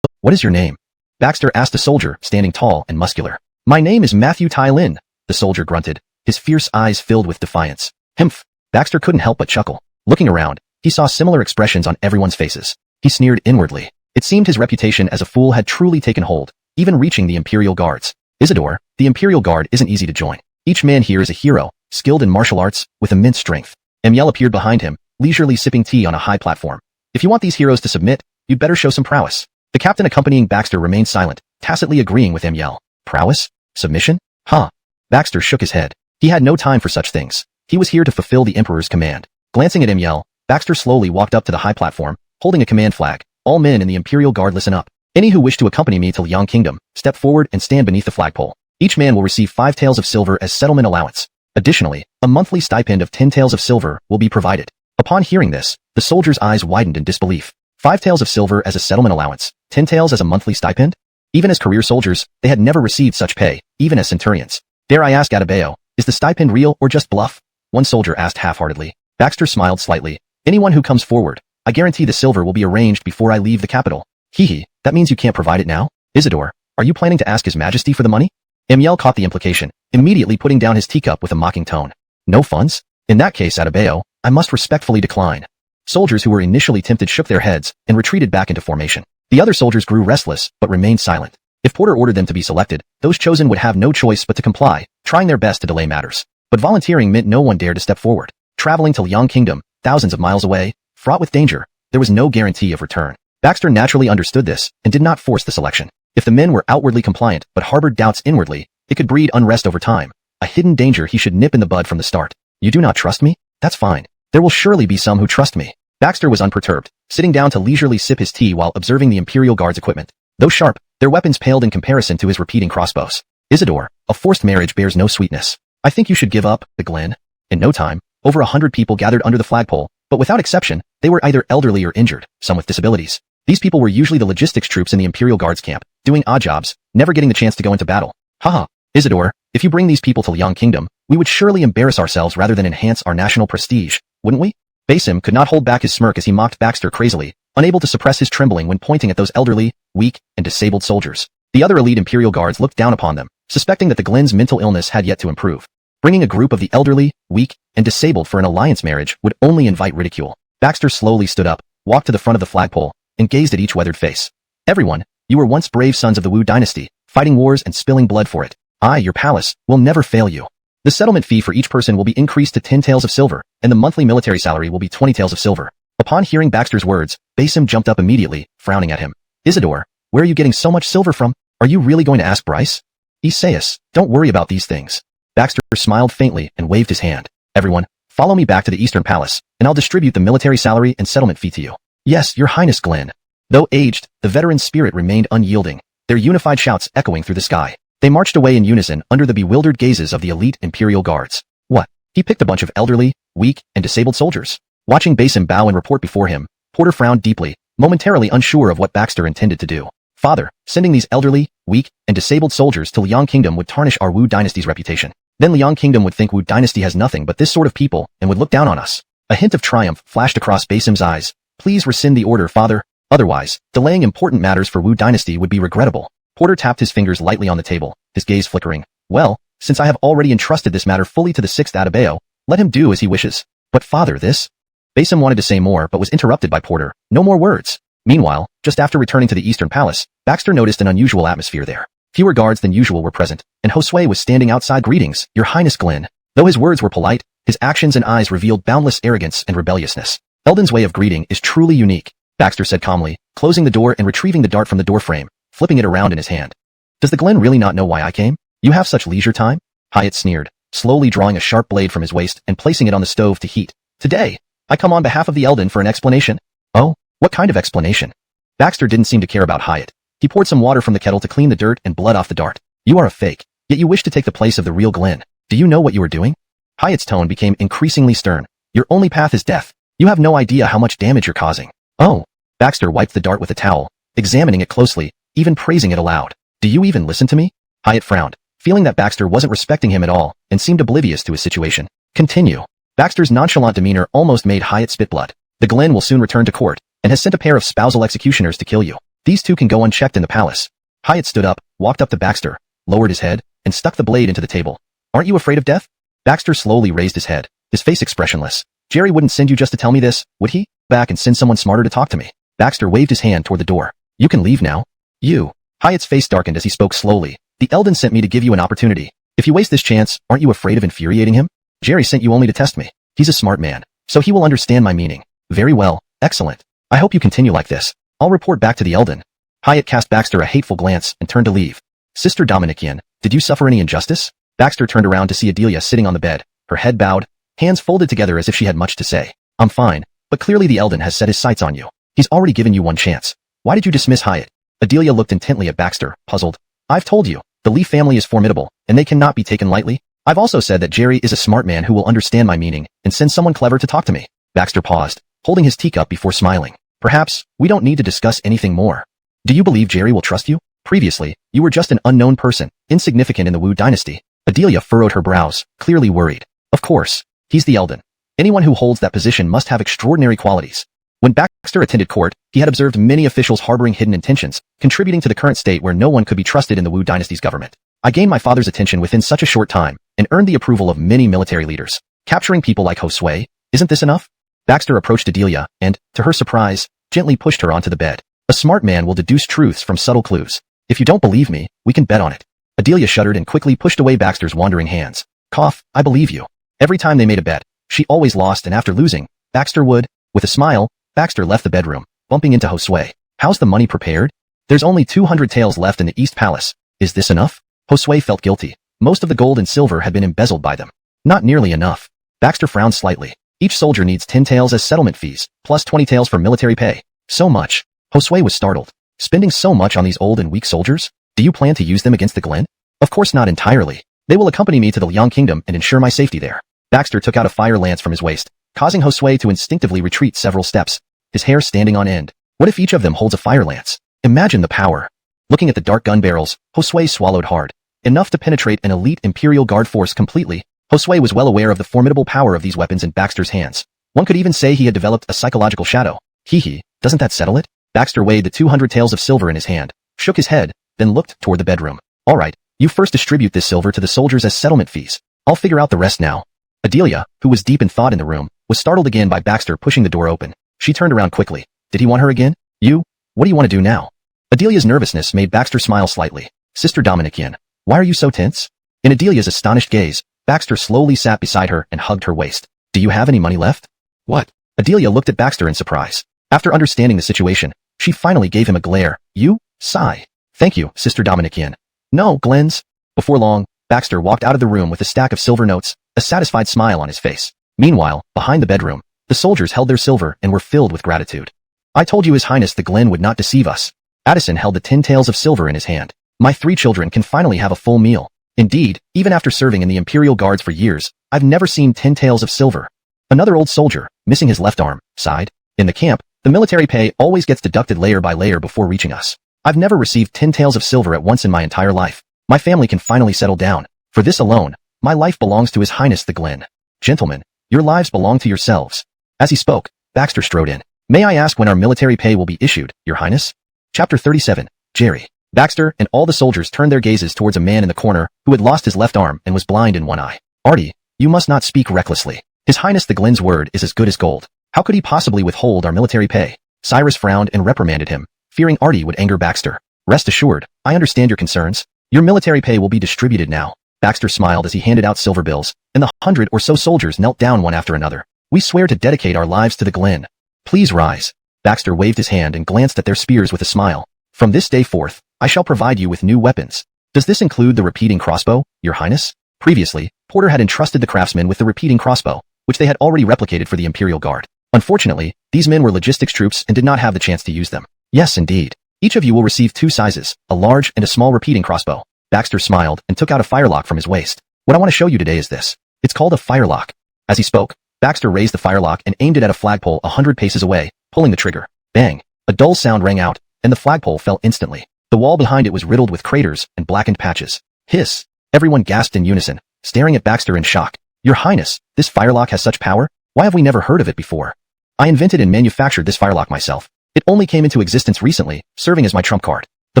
What is your name? Baxter asked a soldier, standing tall and muscular. My name is Matthew Tai Lin, the soldier grunted, his fierce eyes filled with defiance. Humph. Baxter couldn't help but chuckle. Looking around, he saw similar expressions on everyone's faces. He sneered inwardly. It seemed his reputation as a fool had truly taken hold, even reaching the Imperial Guards. Isidore, the Imperial Guard isn't easy to join. Each man here is a hero, skilled in martial arts, with immense strength. Emyel appeared behind him, leisurely sipping tea on a high platform. If you want these heroes to submit, you'd better show some prowess. The captain accompanying Baxter remained silent, tacitly agreeing with Emyel. Prowess? Submission? Huh. Baxter shook his head. He had no time for such things. He was here to fulfill the Emperor's command. Glancing at Emyel, Baxter slowly walked up to the high platform, holding a command flag. All men in the Imperial Guard listen up. Any who wish to accompany me to Liang Kingdom, step forward and stand beneath the flagpole. Each man will receive 5 taels of silver as settlement allowance. Additionally, a monthly stipend of 10 taels of silver will be provided. Upon hearing this, the soldiers' eyes widened in disbelief. 5 taels of silver as a settlement allowance, 10 taels as a monthly stipend? Even as career soldiers, they had never received such pay, even as centurions. Dare I ask Adebayo, is the stipend real or just bluff? One soldier asked half-heartedly. Baxter smiled slightly. Anyone who comes forward, I guarantee the silver will be arranged before I leave the capital. Hee, that means you can't provide it now? Isidore, are you planning to ask His Majesty for the money? Emyel caught the implication, immediately putting down his teacup with a mocking tone. No funds? In that case, Adebayo, I must respectfully decline. Soldiers who were initially tempted shook their heads and retreated back into formation. The other soldiers grew restless, but remained silent. If Porter ordered them to be selected, those chosen would have no choice but to comply, trying their best to delay matters. But volunteering meant no one dared to step forward. Traveling to Liang Kingdom, thousands of miles away, fraught with danger, there was no guarantee of return. Baxter naturally understood this and did not force the selection. If the men were outwardly compliant but harbored doubts inwardly, it could breed unrest over time, a hidden danger he should nip in the bud from the start. You do not trust me? That's fine. There will surely be some who trust me. Baxter was unperturbed, sitting down to leisurely sip his tea while observing the Imperial Guard's equipment. Though sharp, their weapons paled in comparison to his repeating crossbows. Isidore, a forced marriage bears no sweetness. I think you should give up, the Glen. In no time, over 100 people gathered under the flagpole, but without exception, they were either elderly or injured, some with disabilities. These people were usually the logistics troops in the Imperial Guard's camp, doing odd jobs, never getting the chance to go into battle. Haha, Isidore, if you bring these people to Liang Kingdom, we would surely embarrass ourselves rather than enhance our national prestige, wouldn't we? Basim could not hold back his smirk as he mocked Baxter crazily, unable to suppress his trembling when pointing at those elderly, weak, and disabled soldiers. The other elite Imperial Guards looked down upon them, suspecting that the Glen's mental illness had yet to improve. Bringing a group of the elderly, weak, and disabled for an alliance marriage would only invite ridicule. Baxter slowly stood up, walked to the front of the flagpole, and gazed at each weathered face. Everyone, you were once brave sons of the Wu Dynasty, fighting wars and spilling blood for it. I, your palace, will never fail you. The settlement fee for each person will be increased to 10 taels of silver, and the monthly military salary will be 20 taels of silver. Upon hearing Baxter's words, Basim jumped up immediately, frowning at him. Isidore, where are you getting so much silver from? Are you really going to ask Bryce? Isaias, don't worry about these things. Baxter smiled faintly and waved his hand. Everyone, follow me back to the Eastern Palace, and I'll distribute the military salary and settlement fee to you. Yes, your highness Glen. Though aged, the veteran's spirit remained unyielding, their unified shouts echoing through the sky. They marched away in unison under the bewildered gazes of the elite Imperial Guards. What? He picked a bunch of elderly, weak, and disabled soldiers. Watching Basim bow and report before him, Porter frowned deeply, momentarily unsure of what Baxter intended to do. Father, sending these elderly, weak, and disabled soldiers to Liang Kingdom would tarnish our Wu Dynasty's reputation. Then Liang Kingdom would think Wu Dynasty has nothing but this sort of people and would look down on us. A hint of triumph flashed across Basim's eyes. Please rescind the order, father. Otherwise, delaying important matters for Wu Dynasty would be regrettable. Porter tapped his fingers lightly on the table, his gaze flickering. Well, since I have already entrusted this matter fully to the 6th Adebayo, let him do as he wishes. But father, this... Basim wanted to say more but was interrupted by Porter. No more words. Meanwhile, just after returning to the Eastern Palace, Baxter noticed an unusual atmosphere there. Fewer guards than usual were present, and Josue was standing outside. Greetings, Your Highness Glenn. Though his words were polite, his actions and eyes revealed boundless arrogance and rebelliousness. Eldon's way of greeting is truly unique, Baxter said calmly, closing the door and retrieving the dart from the doorframe, flipping it around in his hand. Does the Glenn really not know why I came? You have such leisure time? Hyatt sneered, slowly drawing a sharp blade from his waist and placing it on the stove to heat. Today, I come on behalf of the Eldon for an explanation. Oh, what kind of explanation? Baxter didn't seem to care about Hyatt. He poured some water from the kettle to clean the dirt and blood off the dart. You are a fake, yet you wish to take the place of the real Glenn. Do you know what you are doing? Hyatt's tone became increasingly stern. Your only path is death. You have no idea how much damage you're causing. Oh. Baxter wiped the dart with a towel, examining it closely, even praising it aloud. Do you even listen to me? Hyatt frowned, feeling that Baxter wasn't respecting him at all, and seemed oblivious to his situation. Continue. Baxter's nonchalant demeanor almost made Hyatt spit blood. The Glenn will soon return to court, and has sent a pair of spousal executioners to kill you. These two can go unchecked in the palace. Hyatt stood up, walked up to Baxter, lowered his head, and stuck the blade into the table. Aren't you afraid of death? Baxter slowly raised his head, his face expressionless. Jerry wouldn't send you just to tell me this, would he? Back and send someone smarter to talk to me. Baxter waved his hand toward the door. You can leave now. You. Hyatt's face darkened as he spoke slowly. The Eldon sent me to give you an opportunity. If you waste this chance, aren't you afraid of infuriating him? Jerry sent you only to test me. He's a smart man, so he will understand my meaning. Very well, excellent. I hope you continue like this. I'll report back to the Eldon. Hyatt cast Baxter a hateful glance and turned to leave. Sister Dominikian, did you suffer any injustice? Baxter turned around to see Adelia sitting on the bed, her head bowed, hands folded together as if she had much to say. I'm fine, but clearly the Eldon has set his sights on you. He's already given you one chance. Why did you dismiss Hyatt? Adelia looked intently at Baxter, puzzled. I've told you, the Lee family is formidable, and they cannot be taken lightly. I've also said that Jerry is a smart man who will understand my meaning and send someone clever to talk to me. Baxter paused, holding his teacup before smiling. Perhaps, we don't need to discuss anything more. Do you believe Jerry will trust you? Previously, you were just an unknown person, insignificant in the Wu Dynasty. Adelia furrowed her brows, clearly worried. Of course, he's the Eldon. Anyone who holds that position must have extraordinary qualities. When Baxter attended court, he had observed many officials harboring hidden intentions, contributing to the current state where no one could be trusted in the Wu Dynasty's government. I gained my father's attention within such a short time, and earned the approval of many military leaders. Capturing people like Josue, isn't this enough? Baxter approached Adelia, and, to her surprise, gently pushed her onto the bed. A smart man will deduce truths from subtle clues. If you don't believe me, we can bet on it. Adelia shuddered and quickly pushed away Baxter's wandering hands. Cough, I believe you. Every time they made a bet, she always lost, and after losing, Baxter would. With a smile, Baxter left the bedroom, bumping into Josue. How's the money prepared? There's only 200 taels left in the East Palace. Is this enough? Josue felt guilty. Most of the gold and silver had been embezzled by them. Not nearly enough. Baxter frowned slightly. Each soldier needs 10 taels as settlement fees, plus 20 taels for military pay. So much. Josue was startled. Spending so much on these old and weak soldiers? Do you plan to use them against the Glen? Of course not entirely. They will accompany me to the Liang Kingdom and ensure my safety there. Baxter took out a fire lance from his waist, causing Josue to instinctively retreat several steps, his hair standing on end. What if each of them holds a fire lance? Imagine the power. Looking at the dark gun barrels, Josue swallowed hard. Enough to penetrate an elite Imperial Guard force completely, Josue was well aware of the formidable power of these weapons in Baxter's hands. One could even say he had developed a psychological shadow. Hee, doesn't that settle it? Baxter weighed the 200 taels of silver in his hand, shook his head, then looked toward the bedroom. All right, you first distribute this silver to the soldiers as settlement fees. I'll figure out the rest now. Adelia, who was deep in thought in the room, was startled again by Baxter pushing the door open. She turned around quickly. Did he want her again? You? What do you want to do now? Adelia's nervousness made Baxter smile slightly. Sister Dominikian, why are you so tense? In Adelia's astonished gaze, Baxter slowly sat beside her and hugged her waist. Do you have any money left? What? Adelia looked at Baxter in surprise. After understanding the situation, she finally gave him a glare. You? Sigh. Thank you, Sister Dominikian. No, Glenn's. Before long, Baxter walked out of the room with a stack of silver notes, a satisfied smile on his face. Meanwhile, behind the bedroom, the soldiers held their silver and were filled with gratitude. I told you His Highness the Glen would not deceive us. Addison held the 10 taels of silver in his hand. My 3 children can finally have a full meal. Indeed, even after serving in the Imperial Guards for years, I've never seen 10 taels of silver. Another old soldier, missing his left arm, sighed. In the camp, the military pay always gets deducted layer by layer before reaching us. I've never received 10 taels of silver at once in my entire life. My family can finally settle down. For this alone, my life belongs to His Highness the Glen. Gentlemen, your lives belong to yourselves. As he spoke, Baxter strode in. May I ask when our military pay will be issued, Your Highness? Chapter 37. Jerry. Baxter and all the soldiers turned their gazes towards a man in the corner who had lost his left arm and was blind in one eye. Artie, you must not speak recklessly. His Highness the Glen's word is as good as gold. How could he possibly withhold our military pay? Cyrus frowned and reprimanded him, fearing Artie would anger Baxter. Rest assured, I understand your concerns. Your military pay will be distributed now. Baxter smiled as he handed out silver bills, and the 100 or so soldiers knelt down one after another. We swear to dedicate our lives to the Glen. Please rise. Baxter waved his hand and glanced at their spears with a smile. From this day forth, I shall provide you with new weapons. Does this include the repeating crossbow, Your Highness? Previously, Porter had entrusted the craftsmen with the repeating crossbow, which they had already replicated for the Imperial Guard. Unfortunately, these men were logistics troops and did not have the chance to use them. Yes, indeed. Each of you will receive 2 sizes, a large and a small repeating crossbow. Baxter smiled and took out a firelock from his waist. What I want to show you today is this. It's called a firelock. As he spoke, Baxter raised the firelock and aimed it at a flagpole 100 paces away, pulling the trigger. Bang! A dull sound rang out, and the flagpole fell instantly. The wall behind it was riddled with craters and blackened patches. Hiss! Everyone gasped in unison, staring at Baxter in shock. Your Highness, this firelock has such power? Why have we never heard of it before? I invented and manufactured this firelock myself. It only came into existence recently, serving as my trump card. The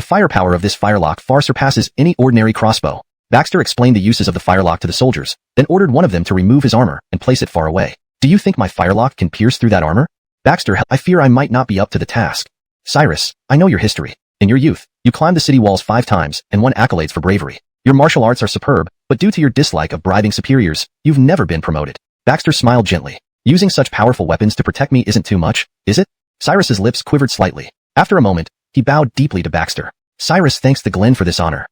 firepower of this firelock far surpasses any ordinary crossbow. Baxter explained the uses of the firelock to the soldiers, then ordered one of them to remove his armor and place it far away. Do you think my firelock can pierce through that armor? Baxter, I fear I might not be up to the task. Cyrus, I know your history. In your youth, you climbed the city walls 5 times and won accolades for bravery. Your martial arts are superb, but due to your dislike of bribing superiors, you've never been promoted. Baxter smiled gently. Using such powerful weapons to protect me isn't too much, is it? Cyrus's lips quivered slightly. After a moment, he bowed deeply to Baxter. Cyrus thanks the Glen for this honor.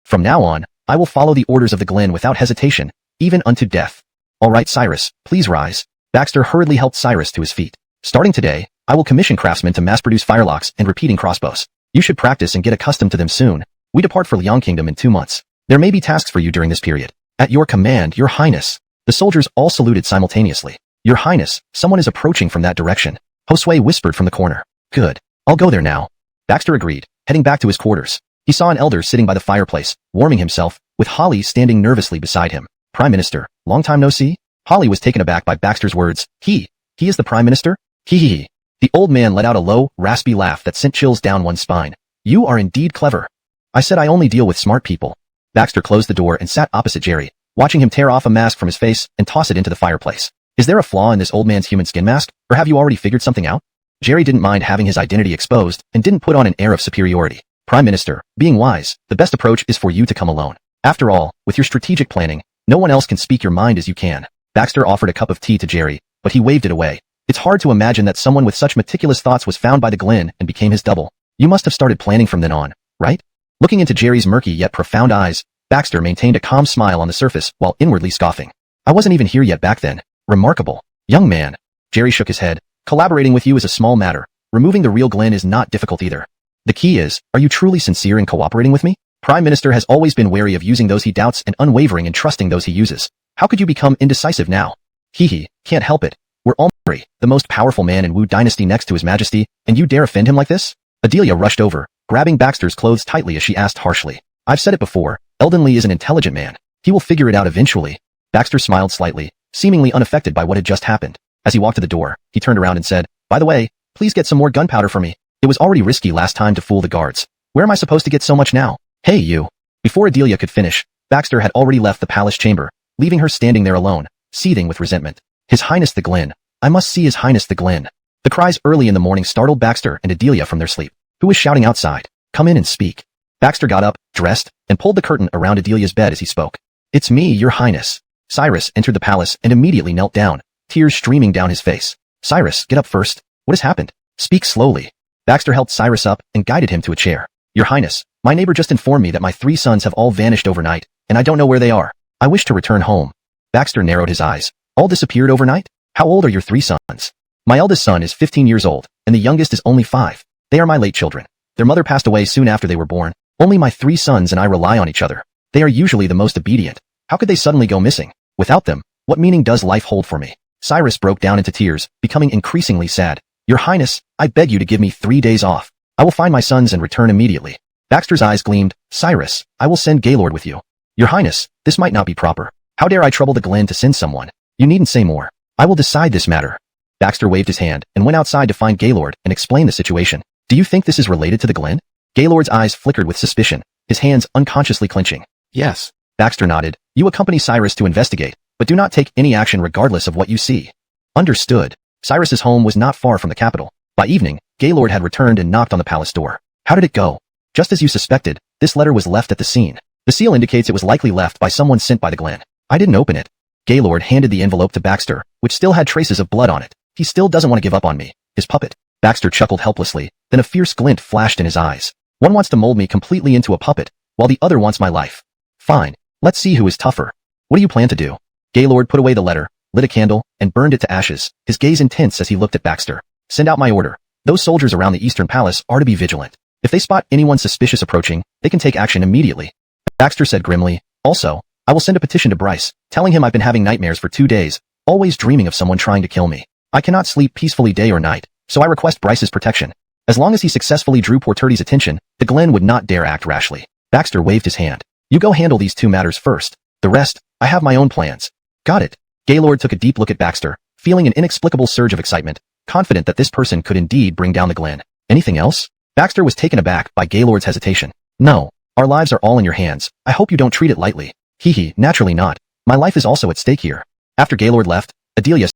From now on, I will follow the orders of the Glen without hesitation, even unto death. All right, Cyrus, please rise. Baxter hurriedly helped Cyrus to his feet. Starting today, I will commission craftsmen to mass-produce firelocks and repeating crossbows. You should practice and get accustomed to them soon. We depart for Liang Kingdom in 2 months. There may be tasks for you during this period. At your command, Your Highness. The soldiers all saluted simultaneously. Your Highness, someone is approaching from that direction. Josue whispered from the corner. Good. I'll go there now. Baxter agreed, heading back to his quarters. He saw an elder sitting by the fireplace, warming himself, with Holly standing nervously beside him. Prime Minister, long time no see? Holly was taken aback by Baxter's words. He is the Prime Minister? He. The old man let out a low, raspy laugh that sent chills down one's spine. You are indeed clever. I said I only deal with smart people. Baxter closed the door and sat opposite Jerry, watching him tear off a mask from his face and toss it into the fireplace. Is there a flaw in this old man's human skin mask, or have you already figured something out? Jerry didn't mind having his identity exposed and didn't put on an air of superiority. Prime Minister, being wise, the best approach is for you to come alone. After all, with your strategic planning, no one else can speak your mind as you can. Baxter offered a cup of tea to Jerry, but he waved it away. It's hard to imagine that someone with such meticulous thoughts was found by the Glen and became his double. You must have started planning from then on, right? Looking into Jerry's murky yet profound eyes, Baxter maintained a calm smile on the surface while inwardly scoffing. I wasn't even here yet back then. Remarkable. Young man. Jerry shook his head. Collaborating with you is a small matter. Removing the real Glen is not difficult either. The key is, are you truly sincere in cooperating with me? Prime Minister has always been wary of using those he doubts and unwavering in trusting those he uses. How could you become indecisive now? Can't help it. We're all Murray, the most powerful man in Wu Dynasty next to His Majesty, and you dare offend him like this? Adelia rushed over, grabbing Baxter's clothes tightly as she asked harshly. I've said it before, Eldon Lee is an intelligent man. He will figure it out eventually. Baxter smiled slightly, seemingly unaffected by what had just happened. As he walked to the door, he turned around and said, By the way, please get some more gunpowder for me. It was already risky last time to fool the guards. Where am I supposed to get so much now? Hey you. Before Adelia could finish, Baxter had already left the palace chamber, leaving her standing there alone, seething with resentment. His Highness the Glen. I must see His Highness the Glen. The cries early in the morning startled Baxter and Adelia from their sleep. Who was shouting outside? Come in and speak. Baxter got up, dressed, and pulled the curtain around Adelia's bed as he spoke. It's me, Your Highness. Cyrus entered the palace and immediately knelt down, tears streaming down his face. Cyrus, get up first. What has happened? Speak slowly. Baxter helped Cyrus up and guided him to a chair. Your Highness, my neighbor just informed me that my 3 sons have all vanished overnight, and I don't know where they are. I wish to return home. Baxter narrowed his eyes. All disappeared overnight? How old are your 3 sons? My eldest son is 15 years old, and the youngest is only 5. They are my late children. Their mother passed away soon after they were born. Only my 3 sons and I rely on each other. They are usually the most obedient. How could they suddenly go missing? Without them, what meaning does life hold for me? Cyrus broke down into tears, becoming increasingly sad. Your Highness, I beg you to give me 3 days off. I will find my sons and return immediately. Baxter's eyes gleamed. Cyrus, I will send Gaylord with you. Your Highness, this might not be proper. How dare I trouble the Glen to send someone? You needn't say more. I will decide this matter. Baxter waved his hand and went outside to find Gaylord and explain the situation. Do you think this is related to the Glen? Gaylord's eyes flickered with suspicion, his hands unconsciously clenching. Yes. Baxter nodded. You accompany Cyrus to investigate, but do not take any action regardless of what you see. Understood. Cyrus's home was not far from the capital. By evening, Gaylord had returned and knocked on the palace door. How did it go? Just as you suspected, this letter was left at the scene. The seal indicates it was likely left by someone sent by the Glen. I didn't open it. Gaylord handed the envelope to Baxter, which still had traces of blood on it. He still doesn't want to give up on me, his puppet. Baxter chuckled helplessly, then a fierce glint flashed in his eyes. One wants to mold me completely into a puppet, while the other wants my life. Fine, let's see who is tougher. What do you plan to do? Gaylord put away the letter, lit a candle, and burned it to ashes, his gaze intense as he looked at Baxter. Send out my order. Those soldiers around the Eastern Palace are to be vigilant. If they spot anyone suspicious approaching, they can take action immediately. Baxter said grimly. Also, I will send a petition to Bryce, telling him I've been having nightmares for 2 days, always dreaming of someone trying to kill me. I cannot sleep peacefully day or night, so I request Bryce's protection. As long as he successfully drew Porterdy's attention, the Glen would not dare act rashly. Baxter waved his hand. You go handle these 2 matters first. The rest, I have my own plans. Got it. Gaylord took a deep look at Baxter, feeling an inexplicable surge of excitement, confident that this person could indeed bring down the Glen. Anything else? Baxter was taken aback by Gaylord's hesitation. No. Our lives are all in your hands. I hope you don't treat it lightly. Hee, naturally not. My life is also at stake here. After Gaylord left, Adelia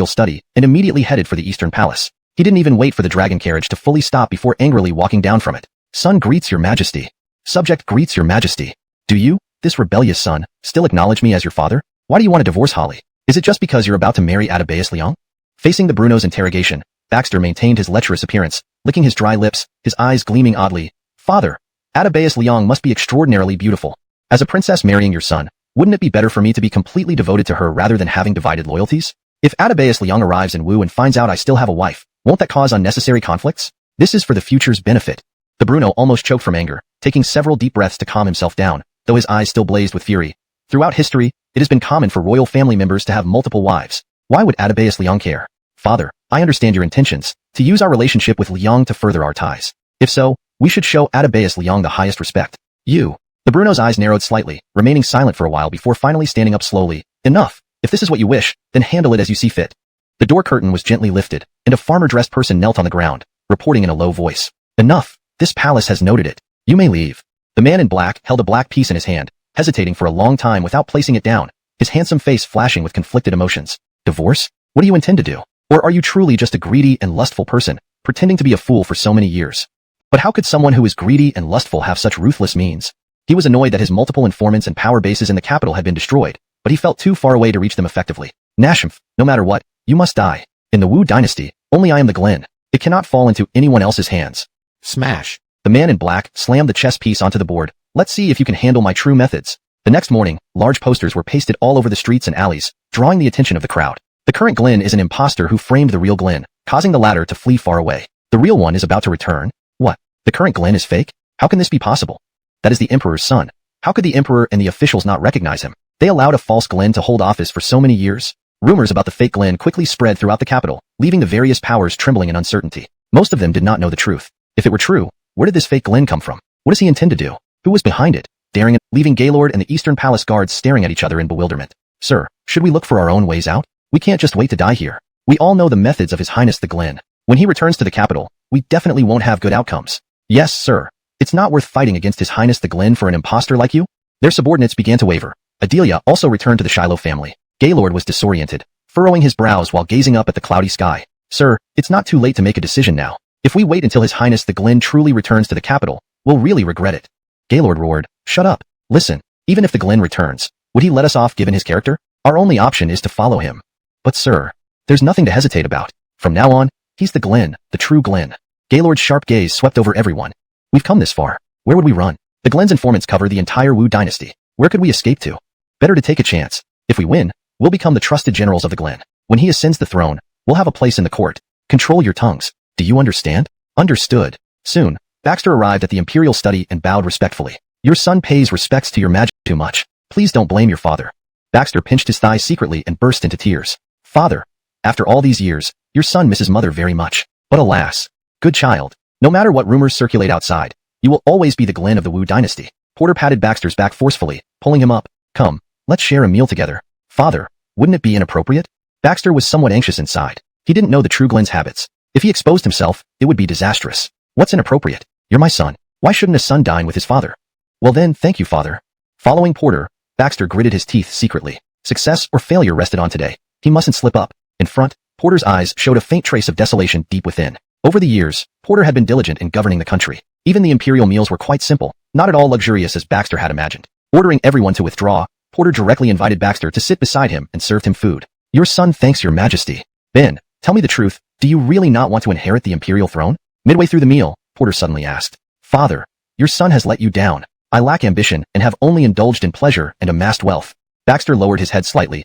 study and immediately headed for the Eastern Palace. He didn't even wait for the dragon carriage to fully stop before angrily walking down from it. Son greets your majesty. Subject greets your majesty. Do you, this rebellious son, still acknowledge me as your father? Why do you want to divorce Holly? Is it just because you're about to marry Adabaeus Leong? Facing the Bruno's interrogation, Baxter maintained his lecherous appearance, licking his dry lips, his eyes gleaming oddly. Father, Adabaeus Leong must be extraordinarily beautiful. As a princess marrying your son, wouldn't it be better for me to be completely devoted to her rather than having divided loyalties? If Adabaeus Leong arrives in Wu and finds out I still have a wife, won't that cause unnecessary conflicts? This is for the future's benefit. The Bruno almost choked from anger, taking several deep breaths to calm himself down, though his eyes still blazed with fury. Throughout history, it has been common for royal family members to have multiple wives. Why would Adabaeus Leong care? Father, I understand your intentions, to use our relationship with Leong to further our ties. If so, we should show Adabaeus Leong the highest respect. You. The Bruno's eyes narrowed slightly, remaining silent for a while before finally standing up slowly. Enough. If this is what you wish, then handle it as you see fit. The door curtain was gently lifted, and a farmer-dressed person knelt on the ground, reporting in a low voice. Enough. This palace has noted it. You may leave. The man in black held a black piece in his hand, hesitating for a long time without placing it down, his handsome face flashing with conflicted emotions. Divorce? What do you intend to do? Or are you truly just a greedy and lustful person, pretending to be a fool for so many years? But how could someone who is greedy and lustful have such ruthless means? He was annoyed that his multiple informants and power bases in the capital had been destroyed, but he felt too far away to reach them effectively. Nashmph, no matter what, you must die. In the Wu Dynasty, only I am the Glen. It cannot fall into anyone else's hands. Smash. The man in black slammed the chess piece onto the board. Let's see if you can handle my true methods. The next morning, large posters were pasted all over the streets and alleys, drawing the attention of the crowd. The current Glen is an imposter who framed the real Glen, causing the latter to flee far away. The real one is about to return. What? The current Glen is fake? How can this be possible? That is the Emperor's son. How could the Emperor and the officials not recognize him? They allowed a false Glen to hold office for so many years. Rumors about the fake Glen quickly spread throughout the capital, leaving the various powers trembling in uncertainty. Most of them did not know the truth. If it were true, where did this fake Glen come from? What does he intend to do? Who was behind it? Daring it, leaving Gaylord and the Eastern Palace guards staring at each other in bewilderment. Sir, should we look for our own ways out? We can't just wait to die here. We all know the methods of His Highness the Glen. When he returns to the capital, we definitely won't have good outcomes. Yes, sir. It's not worth fighting against His Highness the Glen for an imposter like you. Their subordinates began to waver. Adelia also returned to the Shiloh family. Gaylord was disoriented, furrowing his brows while gazing up at the cloudy sky. Sir, it's not too late to make a decision now. If we wait until His Highness the Glen truly returns to the capital, we'll really regret it. Gaylord roared. Shut up. Listen, even if the Glen returns, would he let us off given his character? Our only option is to follow him. But sir, there's nothing to hesitate about. From now on, he's the Glen, the true Glen. Gaylord's sharp gaze swept over everyone. We've come this far. Where would we run? The Glen's informants cover the entire Wu Dynasty. Where could we escape to? Better to take a chance. If we win, we'll become the trusted generals of the Glen. When he ascends the throne, we'll have a place in the court. Control your tongues. Do you understand? Understood. Soon, Baxter arrived at the imperial study and bowed respectfully. Your son pays respects to your majesty too much. Please don't blame your father. Baxter pinched his thigh secretly and burst into tears. Father, after all these years, your son misses mother very much. But alas, Good child. No matter what rumors circulate outside, you will always be the Glenn of the Wu Dynasty. Porter patted Baxter's back forcefully, pulling him up. Come, let's share a meal together. Father, wouldn't it be inappropriate? Baxter was somewhat anxious inside. He didn't know the true Glenn's habits. If he exposed himself, it would be disastrous. What's inappropriate? You're my son. Why shouldn't a son dine with his father? Well then, thank you, father. Following Porter, Baxter gritted his teeth secretly. Success or failure rested on today. He mustn't slip up. In front, Porter's eyes showed a faint trace of desolation deep within. Over the years, Porter had been diligent in governing the country. Even the imperial meals were quite simple, not at all luxurious as Baxter had imagined. Ordering everyone to withdraw, Porter directly invited Baxter to sit beside him and served him food. Your son thanks your majesty. Ben, tell me the truth, do you really not want to inherit the imperial throne? Midway through the meal, Porter suddenly asked. Father, your son has let you down. I lack ambition and have only indulged in pleasure and amassed wealth. Baxter lowered his head slightly,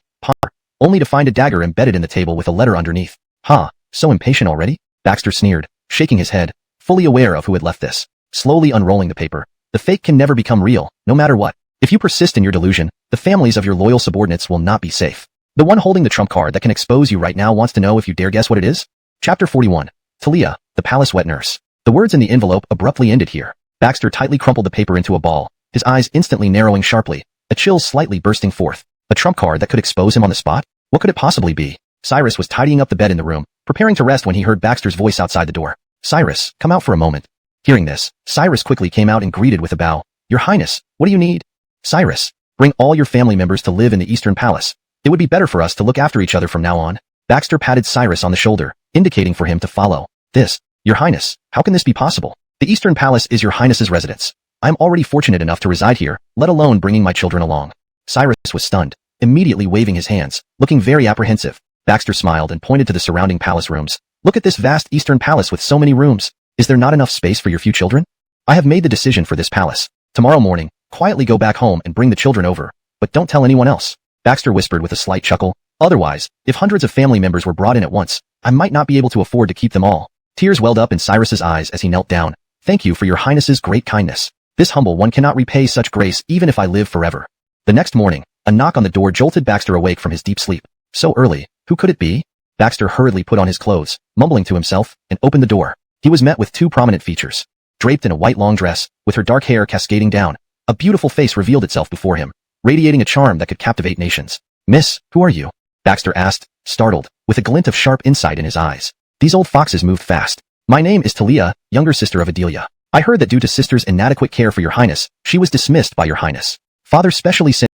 only to find a dagger embedded in the table with a letter underneath. So impatient already? Baxter sneered, shaking his head, fully aware of who had left this. Slowly unrolling the paper. The fake can never become real, no matter what. If you persist in your delusion, the families of your loyal subordinates will not be safe. The one holding the trump card that can expose you right now wants to know if you dare guess what it is? Chapter 41. Talia, the palace wet nurse. The words in the envelope abruptly ended here. Baxter tightly crumpled the paper into a ball, his eyes instantly narrowing sharply, a chill slightly bursting forth. A trump card that could expose him on the spot? What could it possibly be? Cyrus was tidying up the bed in the room, preparing to rest when he heard Baxter's voice outside the door. Cyrus, come out for a moment. Hearing this, Cyrus quickly came out and greeted with a bow. Your Highness, what do you need? Cyrus, bring all your family members to live in the Eastern Palace. It would be better for us to look after each other from now on. Baxter patted Cyrus on the shoulder, indicating for him to follow. Your Highness, how can this be possible? The Eastern Palace is your Highness's residence. I am already fortunate enough to reside here, let alone bringing my children along. Cyrus was stunned, immediately waving his hands, looking very apprehensive. Baxter smiled and pointed to the surrounding palace rooms. Look at this vast Eastern Palace with so many rooms. Is there not enough space for your few children? I have made the decision for this palace. Tomorrow morning, quietly go back home and bring the children over, but don't tell anyone else. Baxter whispered with a slight chuckle. Otherwise, if hundreds of family members were brought in at once, I might not be able to afford to keep them all. Tears welled up in Cyrus's eyes as he knelt down. Thank you for your Highness's great kindness. This humble one cannot repay such grace even if I live forever. The next morning, a knock on the door jolted Baxter awake from his deep sleep. So early, who could it be? Baxter hurriedly put on his clothes, mumbling to himself, and opened the door. He was met with two prominent features. Draped in a white long dress, with her dark hair cascading down, a beautiful face revealed itself before him, radiating a charm that could captivate nations. Miss, who are you? Baxter asked, startled, with a glint of sharp insight in his eyes. These old foxes moved fast. My name is Talia, younger sister of Adelia. I heard that due to sister's inadequate care for your Highness, she was dismissed by your Highness. Father specially sent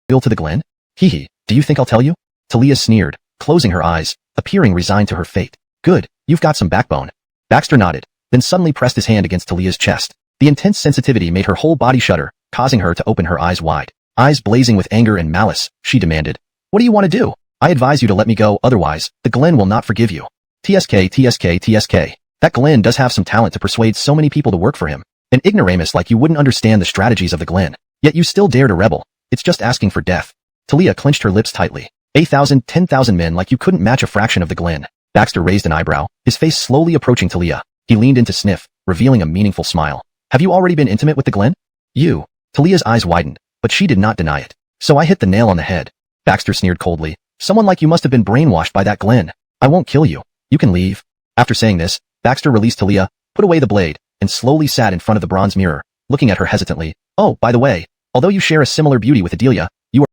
you to the Glen? Hee, do you think I'll tell you? Talia sneered, closing her eyes, appearing resigned to her fate. Good, you've got some backbone. Baxter nodded, then suddenly pressed his hand against Talia's chest. The intense sensitivity made her whole body shudder, causing her to open her eyes wide. Eyes blazing with anger and malice, she demanded. What do you want to do? I advise you to let me go, otherwise, the Glen will not forgive you. TSK. That Glen does have some talent to persuade so many people to work for him. An ignoramus like you wouldn't understand the strategies of the Glen. Yet you still dare to rebel. It's just asking for death. Talia clenched her lips tightly. 8,000, 10,000 men like you couldn't match a fraction of the Glen. Baxter raised an eyebrow, his face slowly approaching Talia. He leaned in to sniff, revealing a meaningful smile. Have you already been intimate with the Glen? You. Talia's eyes widened, but she did not deny it. So I hit the nail on the head. Baxter sneered coldly. Someone like you must have been brainwashed by that Glen. I won't kill you. You can leave. After saying this, Baxter released Talia, put away the blade, and slowly sat in front of the bronze mirror, looking at her hesitantly. Oh, by the way, although you share a similar beauty with Adelia, you are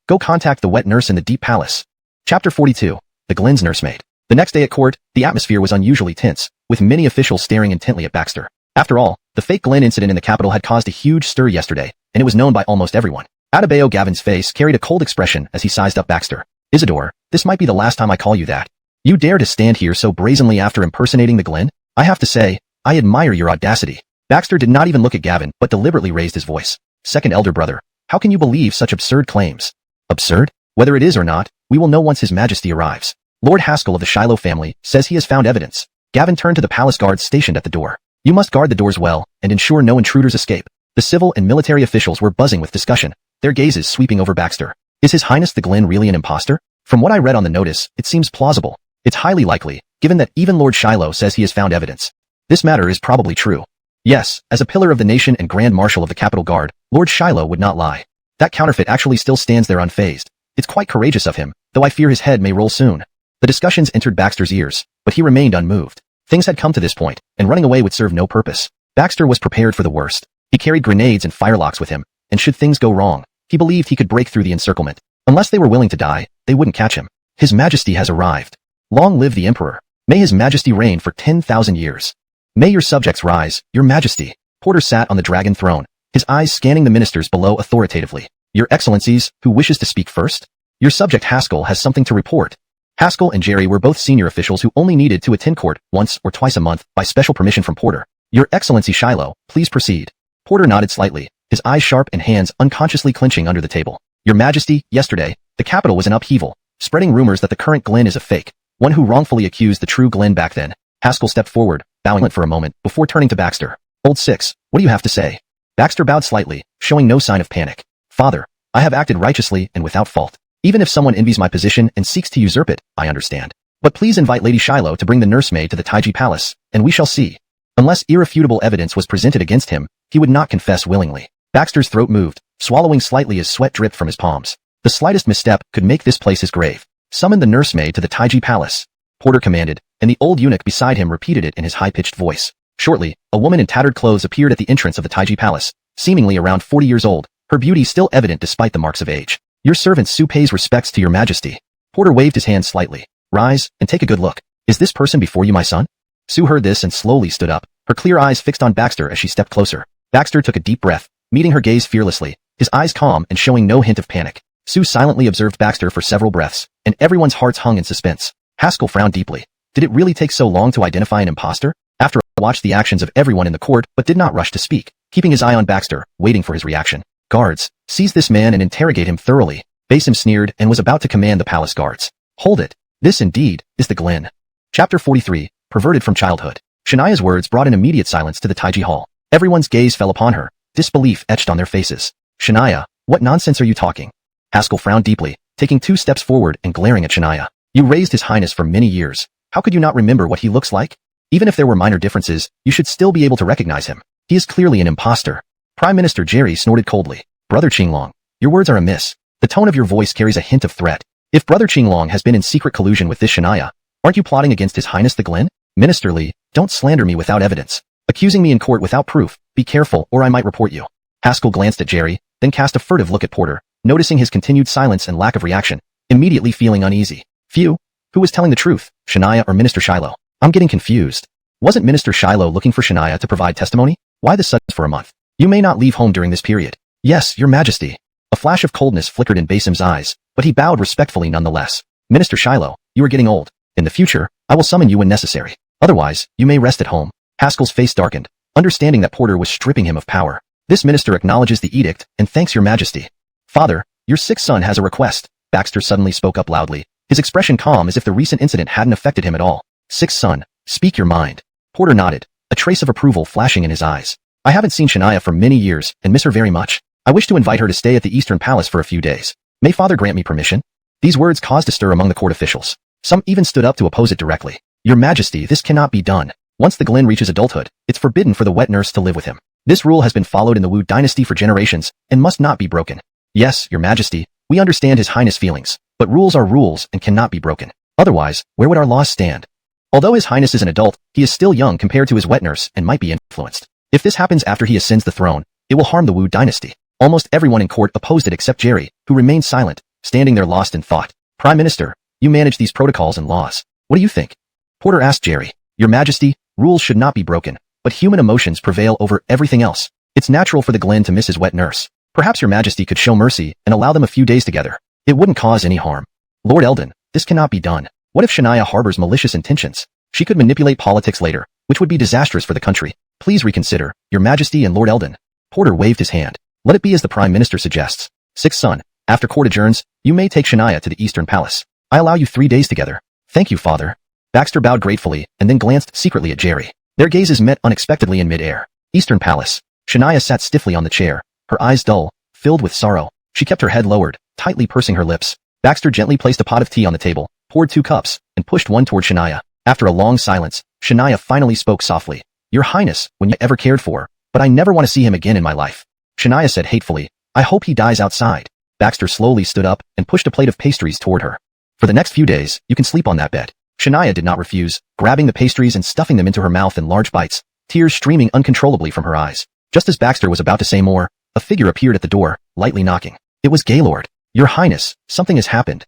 go contact the wet nurse in the deep palace. Chapter 42. The Glen's nursemaid. The next day at court, the atmosphere was unusually tense, with many officials staring intently at Baxter. After all, the fake Glen incident in the capital had caused a huge stir yesterday, and it was known by almost everyone. Adebayo Gavin's face carried a cold expression as he sized up Baxter. Isidore, this might be the last time I call you that. You dare to stand here so brazenly after impersonating the Glen? I have to say, I admire your audacity. Baxter did not even look at Gavin, but deliberately raised his voice. Second elder brother, how can you believe such absurd claims? Absurd? Whether it is or not, we will know once His Majesty arrives. Lord Haskell of the Shiloh family says he has found evidence. Gavin turned to the palace guards stationed at the door. You must guard the doors well, and ensure no intruders escape. The civil and military officials were buzzing with discussion, their gazes sweeping over Baxter. Is His Highness the Glen really an imposter? From what I read on the notice, it seems plausible. It's highly likely, given that even Lord Shiloh says he has found evidence. This matter is probably true. Yes, as a pillar of the nation and Grand Marshal of the Capitol Guard, Lord Shiloh would not lie. That counterfeit actually still stands there unfazed. It's quite courageous of him, though I fear his head may roll soon. The discussions entered Baxter's ears, but he remained unmoved. Things had come to this point, and running away would serve no purpose. Baxter was prepared for the worst. He carried grenades and firelocks with him, and should things go wrong, he believed he could break through the encirclement. Unless they were willing to die, they wouldn't catch him. His Majesty has arrived. Long live the Emperor. May His Majesty reign for 10,000 years. May your subjects rise, Your Majesty. Porter sat on the dragon throne, his eyes scanning the ministers below authoritatively. Your Excellencies, who wishes to speak first? Your subject Haskell has something to report. Haskell and Jerry were both senior officials who only needed to attend court once or twice a month by special permission from Porter. Your Excellency Shiloh, please proceed. Porter nodded slightly, his eyes sharp and hands unconsciously clenching under the table. Your Majesty, yesterday, the capital was in upheaval, spreading rumors that the current Glenn is a fake, one who wrongfully accused the true Glenn back then. Haskell stepped forward, bowing for a moment, before turning to Baxter. Old Six, what do you have to say? Baxter bowed slightly, showing no sign of panic. Father, I have acted righteously and without fault. Even if someone envies my position and seeks to usurp it, I understand. But please invite Lady Shiloh to bring the nursemaid to the Taiji Palace, and we shall see. Unless irrefutable evidence was presented against him, he would not confess willingly. Baxter's throat moved, swallowing slightly as sweat dripped from his palms. The slightest misstep could make this place his grave. Summon the nursemaid to the Taiji Palace, Porter commanded, and the old eunuch beside him repeated it in his high-pitched voice. Shortly, a woman in tattered clothes appeared at the entrance of the Taiji Palace, seemingly around 40 years old, her beauty still evident despite the marks of age. Your servant Sue pays respects to Your Majesty. Porter waved his hand slightly. Rise, and take a good look. Is this person before you my son? Sue heard this and slowly stood up, her clear eyes fixed on Baxter as she stepped closer. Baxter took a deep breath, meeting her gaze fearlessly, his eyes calm and showing no hint of panic. Sue silently observed Baxter for several breaths, and everyone's hearts hung in suspense. Haskell frowned deeply. Did it really take so long to identify an imposter? After all, watched the actions of everyone in the court but did not rush to speak, keeping his eye on Baxter, waiting for his reaction. Guards, seize this man and interrogate him thoroughly. Basim sneered and was about to command the palace guards. Hold it. This indeed is the Glen. Chapter 43, Perverted from Childhood. Shania's words brought an immediate silence to the Taiji Hall. Everyone's gaze fell upon her, disbelief etched on their faces. Shania, what nonsense are you talking? Haskell frowned deeply, taking 2 steps forward and glaring at Shania. You raised His Highness for many years. How could you not remember what he looks like? Even if there were minor differences, you should still be able to recognize him. He is clearly an imposter. Prime Minister Jerry snorted coldly. Brother Qinglong, your words are amiss. The tone of your voice carries a hint of threat. If Brother Qinglong has been in secret collusion with this Shania, aren't you plotting against His Highness the Glen? Minister Li, don't slander me without evidence. Accusing me in court without proof, be careful or I might report you. Haskell glanced at Jerry, then cast a furtive look at Porter, noticing his continued silence and lack of reaction, immediately feeling uneasy. Phew, who was telling the truth, Shania or Minister Shiloh? I'm getting confused. Wasn't Minister Shiloh looking for Shania to provide testimony? Why the suddenness for a month? You may not leave home during this period. Yes, Your Majesty. A flash of coldness flickered in Basim's eyes, but he bowed respectfully nonetheless. Minister Shiloh, you are getting old. In the future, I will summon you when necessary. Otherwise, you may rest at home. Haskell's face darkened, understanding that Porter was stripping him of power. This minister acknowledges the edict and thanks Your Majesty. Father, your 6th son has a request. Baxter suddenly spoke up loudly, his expression calm as if the recent incident hadn't affected him at all. 6th son, speak your mind. Porter nodded, a trace of approval flashing in his eyes. I haven't seen Shania for many years and miss her very much. I wish to invite her to stay at the Eastern Palace for a few days. May Father grant me permission? These words caused a stir among the court officials. Some even stood up to oppose it directly. Your Majesty, this cannot be done. Once the Glen reaches adulthood, it's forbidden for the wet nurse to live with him. This rule has been followed in the Wu Dynasty for generations and must not be broken. Yes, Your Majesty, we understand His Highness' feelings, but rules are rules and cannot be broken. Otherwise, where would our laws stand? Although His Highness is an adult, he is still young compared to his wet nurse and might be influenced. If this happens after he ascends the throne, it will harm the Wu Dynasty. Almost everyone in court opposed it except Jerry, who remained silent, standing there lost in thought. Prime Minister, you manage these protocols and laws. What do you think? Porter asked Jerry. Your Majesty, rules should not be broken, but human emotions prevail over everything else. It's natural for the Glen to miss his wet nurse. Perhaps Your Majesty could show mercy and allow them a few days together. It wouldn't cause any harm. Lord Eldon, this cannot be done. What if Shania harbors malicious intentions? She could manipulate politics later, which would be disastrous for the country. Please reconsider, Your Majesty and Lord Eldon. Porter waved his hand. Let it be as the Prime Minister suggests. 6th son, after court adjourns, you may take Shania to the Eastern Palace. I allow you 3 days together. Thank you, Father. Baxter bowed gratefully and then glanced secretly at Jerry. Their gazes met unexpectedly in mid-air. Eastern Palace. Shania sat stiffly on the chair, her eyes dull, filled with sorrow. She kept her head lowered, tightly pursing her lips. Baxter gently placed a pot of tea on the table, poured 2 cups, and pushed one toward Shania. After a long silence, Shania finally spoke softly. Your Highness, when you ever cared for, but I never want to see him again in my life. Shania said hatefully, I hope he dies outside. Baxter slowly stood up and pushed a plate of pastries toward her. For the next few days, you can sleep on that bed. Shania did not refuse, grabbing the pastries and stuffing them into her mouth in large bites, tears streaming uncontrollably from her eyes. Just as Baxter was about to say more, a figure appeared at the door, lightly knocking. It was Gaylord. Your Highness, something has happened.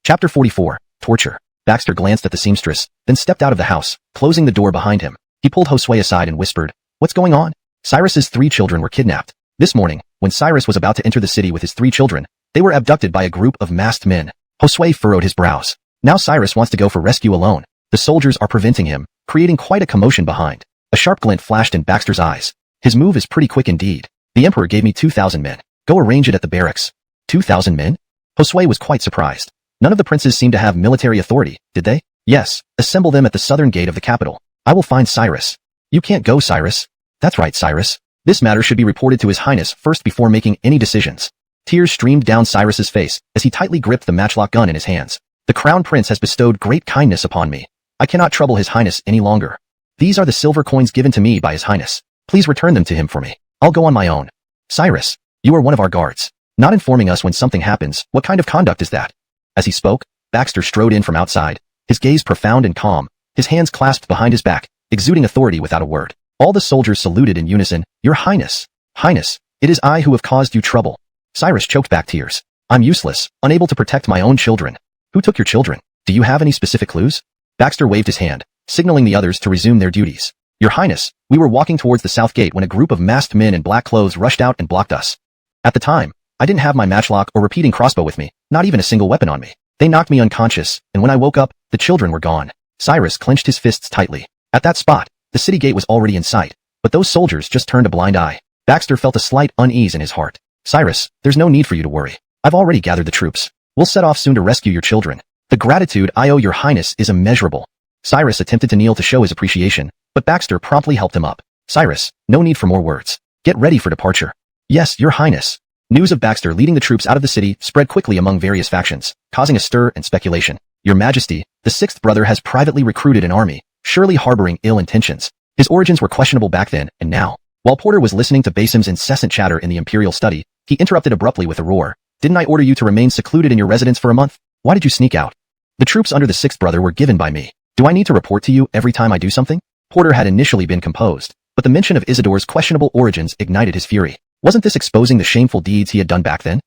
Chapter 44, Torture. Baxter glanced at the seamstress, then stepped out of the house, closing the door behind him. He pulled Josue aside and whispered, "What's going on?" Cyrus's 3 children were kidnapped. This morning, when Cyrus was about to enter the city with his 3 children, they were abducted by a group of masked men. Josue furrowed his brows. Now Cyrus wants to go for rescue alone. The soldiers are preventing him, creating quite a commotion behind. A sharp glint flashed in Baxter's eyes. His move is pretty quick indeed. The Emperor gave me 2,000 men. Go arrange it at the barracks. 2,000 men? Josue was quite surprised. None of the princes seemed to have military authority, did they? Yes, assemble them at the southern gate of the capital. I will find Cyrus. You can't go, Cyrus. That's right, Cyrus. This matter should be reported to His Highness first before making any decisions. Tears streamed down Cyrus's face as he tightly gripped the matchlock gun in his hands. The Crown Prince has bestowed great kindness upon me. I cannot trouble His Highness any longer. These are the silver coins given to me by His Highness. Please return them to him for me. I'll go on my own. Cyrus, you are one of our guards. Not informing us when something happens, what kind of conduct is that? As he spoke, Baxter strode in from outside, his gaze profound and calm, his hands clasped behind his back, exuding authority without a word. All the soldiers saluted in unison. Your Highness. Highness, it is I who have caused you trouble. Cyrus choked back tears. I'm useless, unable to protect my own children. Who took your children? Do you have any specific clues? Baxter waved his hand, signaling the others to resume their duties. Your Highness, we were walking towards the south gate when a group of masked men in black clothes rushed out and blocked us. At the time, I didn't have my matchlock or repeating crossbow with me, not even a single weapon on me. They knocked me unconscious, and when I woke up, the children were gone. Cyrus clenched his fists tightly. At that spot, the city gate was already in sight, but those soldiers just turned a blind eye. Baxter felt a slight unease in his heart. Cyrus, there's no need for you to worry. I've already gathered the troops. We'll set off soon to rescue your children. The gratitude I owe your Highness is immeasurable. Cyrus attempted to kneel to show his appreciation, but Baxter promptly helped him up. Cyrus, no need for more words. Get ready for departure. Yes, your Highness. News of Baxter leading the troops out of the city spread quickly among various factions, causing a stir and speculation. Your Majesty, the 6th brother has privately recruited an army, surely harboring ill intentions. His origins were questionable back then and now. While Porter was listening to Basim's incessant chatter in the imperial study, he interrupted abruptly with a roar. Didn't I order you to remain secluded in your residence for a month? Why did you sneak out? The troops under the 6th brother were given by me. Do I need to report to you every time I do something? Porter had initially been composed, but the mention of Isidore's questionable origins ignited his fury. Wasn't this exposing the shameful deeds he had done back then?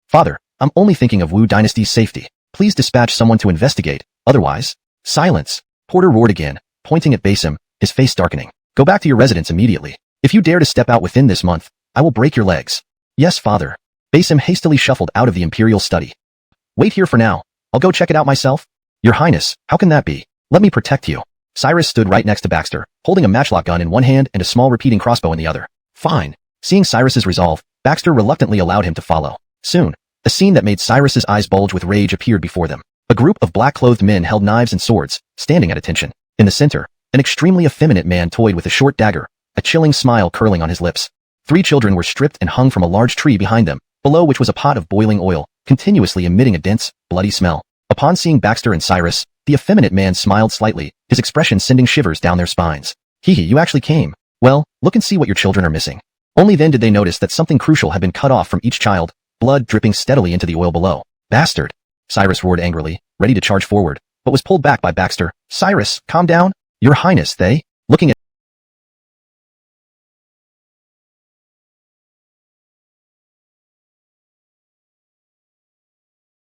Father, I'm only thinking of Wu Dynasty's safety. Please dispatch someone to investigate, otherwise... Silence! Porter roared again, pointing at Basim, his face darkening. Go back to your residence immediately. If you dare to step out within this month, I will break your legs. Yes, father. Basim hastily shuffled out of the imperial study. Wait here for now. I'll go check it out myself. Your Highness, how can that be? Let me protect you. Cyrus stood right next to Baxter, holding a matchlock gun in one hand and a small repeating crossbow in the other. Fine. Seeing Cyrus's resolve, Baxter reluctantly allowed him to follow. Soon, a scene that made Cyrus's eyes bulge with rage appeared before them. A group of black-clothed men held knives and swords, standing at attention. In the center, an extremely effeminate man toyed with a short dagger, a chilling smile curling on his lips. 3 children were stripped and hung from a large tree behind them, below which was a pot of boiling oil, continuously emitting a dense, bloody smell. Upon seeing Baxter and Cyrus, the effeminate man smiled slightly, his expression sending shivers down their spines. Hee, you actually came. Well, look and see what your children are missing. Only then did they notice that something crucial had been cut off from each child, blood dripping steadily into the oil below. Bastard! Cyrus roared angrily, ready to charge forward, but was pulled back by Baxter. Cyrus, calm down. Your Highness, they... Looking at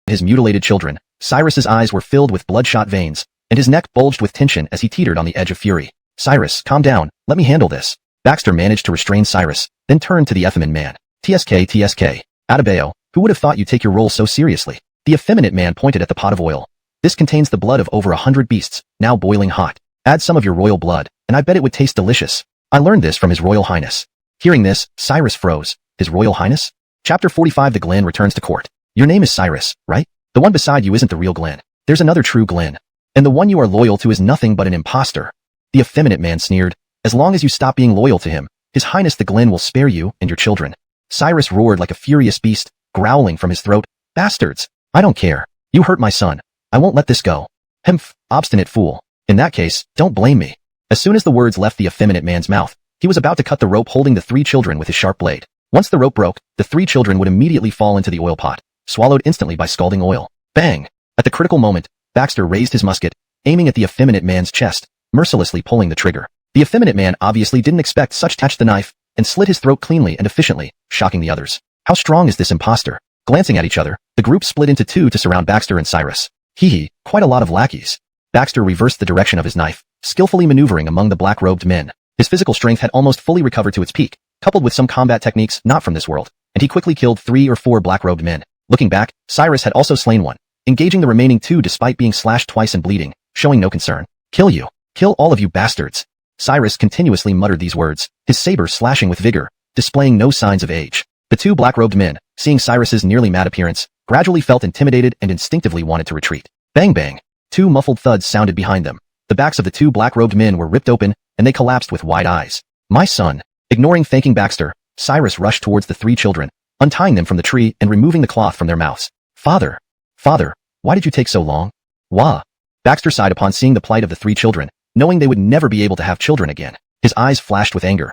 his mutilated children, Cyrus's eyes were filled with bloodshot veins, and his neck bulged with tension as he teetered on the edge of fury. Cyrus, calm down. Let me handle this. Baxter managed to restrain Cyrus, then turned to the effeminate man. TSK. Adebayo, who would have thought you take your role so seriously? The effeminate man pointed at the pot of oil. This contains the blood of over 100 beasts, now boiling hot. Add some of your royal blood, and I bet it would taste delicious. I learned this from His Royal Highness. Hearing this, Cyrus froze. His Royal Highness? Chapter 45. The Glen returns to court. Your name is Cyrus, right? The one beside you isn't the real Glen. There's another true Glen. And the one you are loyal to is nothing but an impostor. The effeminate man sneered. As long as you stop being loyal to him, His Highness the Glen will spare you and your children. Cyrus roared like a furious beast, growling from his throat. Bastards! I don't care. You hurt my son. I won't let this go. Hmph, obstinate fool. In that case, don't blame me. As soon as the words left the effeminate man's mouth, he was about to cut the rope holding the 3 children with his sharp blade. Once the rope broke, the 3 children would immediately fall into the oil pot, swallowed instantly by scalding oil. Bang! At the critical moment, Baxter raised his musket, aiming at the effeminate man's chest, mercilessly pulling the trigger. The effeminate man obviously didn't expect such touch the knife, and slit his throat cleanly and efficiently, shocking the others. How strong is this imposter? Glancing at each other, the group split into two to surround Baxter and Cyrus. Hee, quite a lot of lackeys. Baxter reversed the direction of his knife, skillfully maneuvering among the black-robed men. His physical strength had almost fully recovered to its peak, coupled with some combat techniques not from this world, and he quickly killed 3 or 4 black-robed men. Looking back, Cyrus had also slain one, engaging the remaining 2 despite being slashed twice and bleeding, showing no concern. Kill you. Kill all of you bastards. Cyrus continuously muttered these words, his saber slashing with vigor, displaying no signs of age. The 2 black-robed men, seeing Cyrus's nearly mad appearance, gradually felt intimidated and instinctively wanted to retreat. Bang bang. 2 muffled thuds sounded behind them. The backs of the 2 black-robed men were ripped open, and they collapsed with wide eyes. My son. Ignoring thanking Baxter, Cyrus rushed towards the 3 children, untying them from the tree and removing the cloth from their mouths. Father. Father, why did you take so long? Wah. Baxter sighed upon seeing the plight of the 3 children, knowing they would never be able to have children again. His eyes flashed with anger.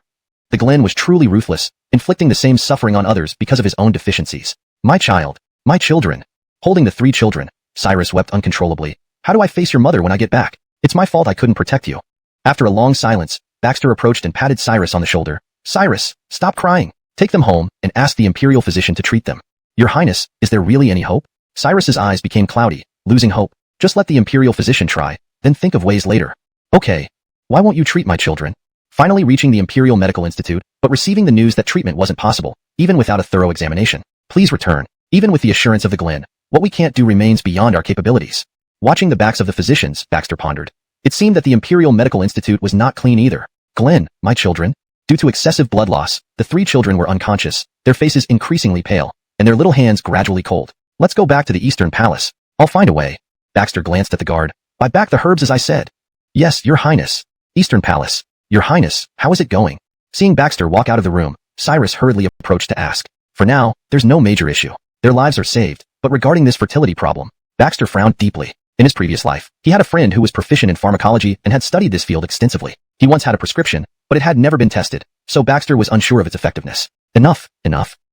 The Glen was truly ruthless, inflicting the same suffering on others because of his own deficiencies. My child. My children. Holding the 3 children, Cyrus wept uncontrollably. How do I face your mother when I get back? It's my fault I couldn't protect you. After a long silence, Baxter approached and patted Cyrus on the shoulder. Cyrus, stop crying. Take them home and ask the imperial physician to treat them. Your Highness, is there really any hope? Cyrus's eyes became cloudy, losing hope. Just let the imperial physician try, then think of ways later. Okay. Why won't you treat my children? Finally reaching the Imperial Medical Institute, but receiving the news that treatment wasn't possible, even without a thorough examination. Please return. Even with the assurance of the Glen, what we can't do remains beyond our capabilities. Watching the backs of the physicians, Baxter pondered. It seemed that the Imperial Medical Institute was not clean either. Glen, my children. Due to excessive blood loss, the 3 children were unconscious, their faces increasingly pale, and their little hands gradually cold. Let's go back to the Eastern Palace. I'll find a way. Baxter glanced at the guard. Buy back the herbs as I said. Yes, Your Highness. Eastern Palace. Your Highness, how is it going? Seeing Baxter walk out of the room, Cyrus hurriedly approached to ask. For now, there's no major issue. Their lives are saved, but regarding this fertility problem, Baxter frowned deeply. In his previous life, he had a friend who was proficient in pharmacology and had studied this field extensively. He once had a prescription, but it had never been tested, so Baxter was unsure of its effectiveness. Enough.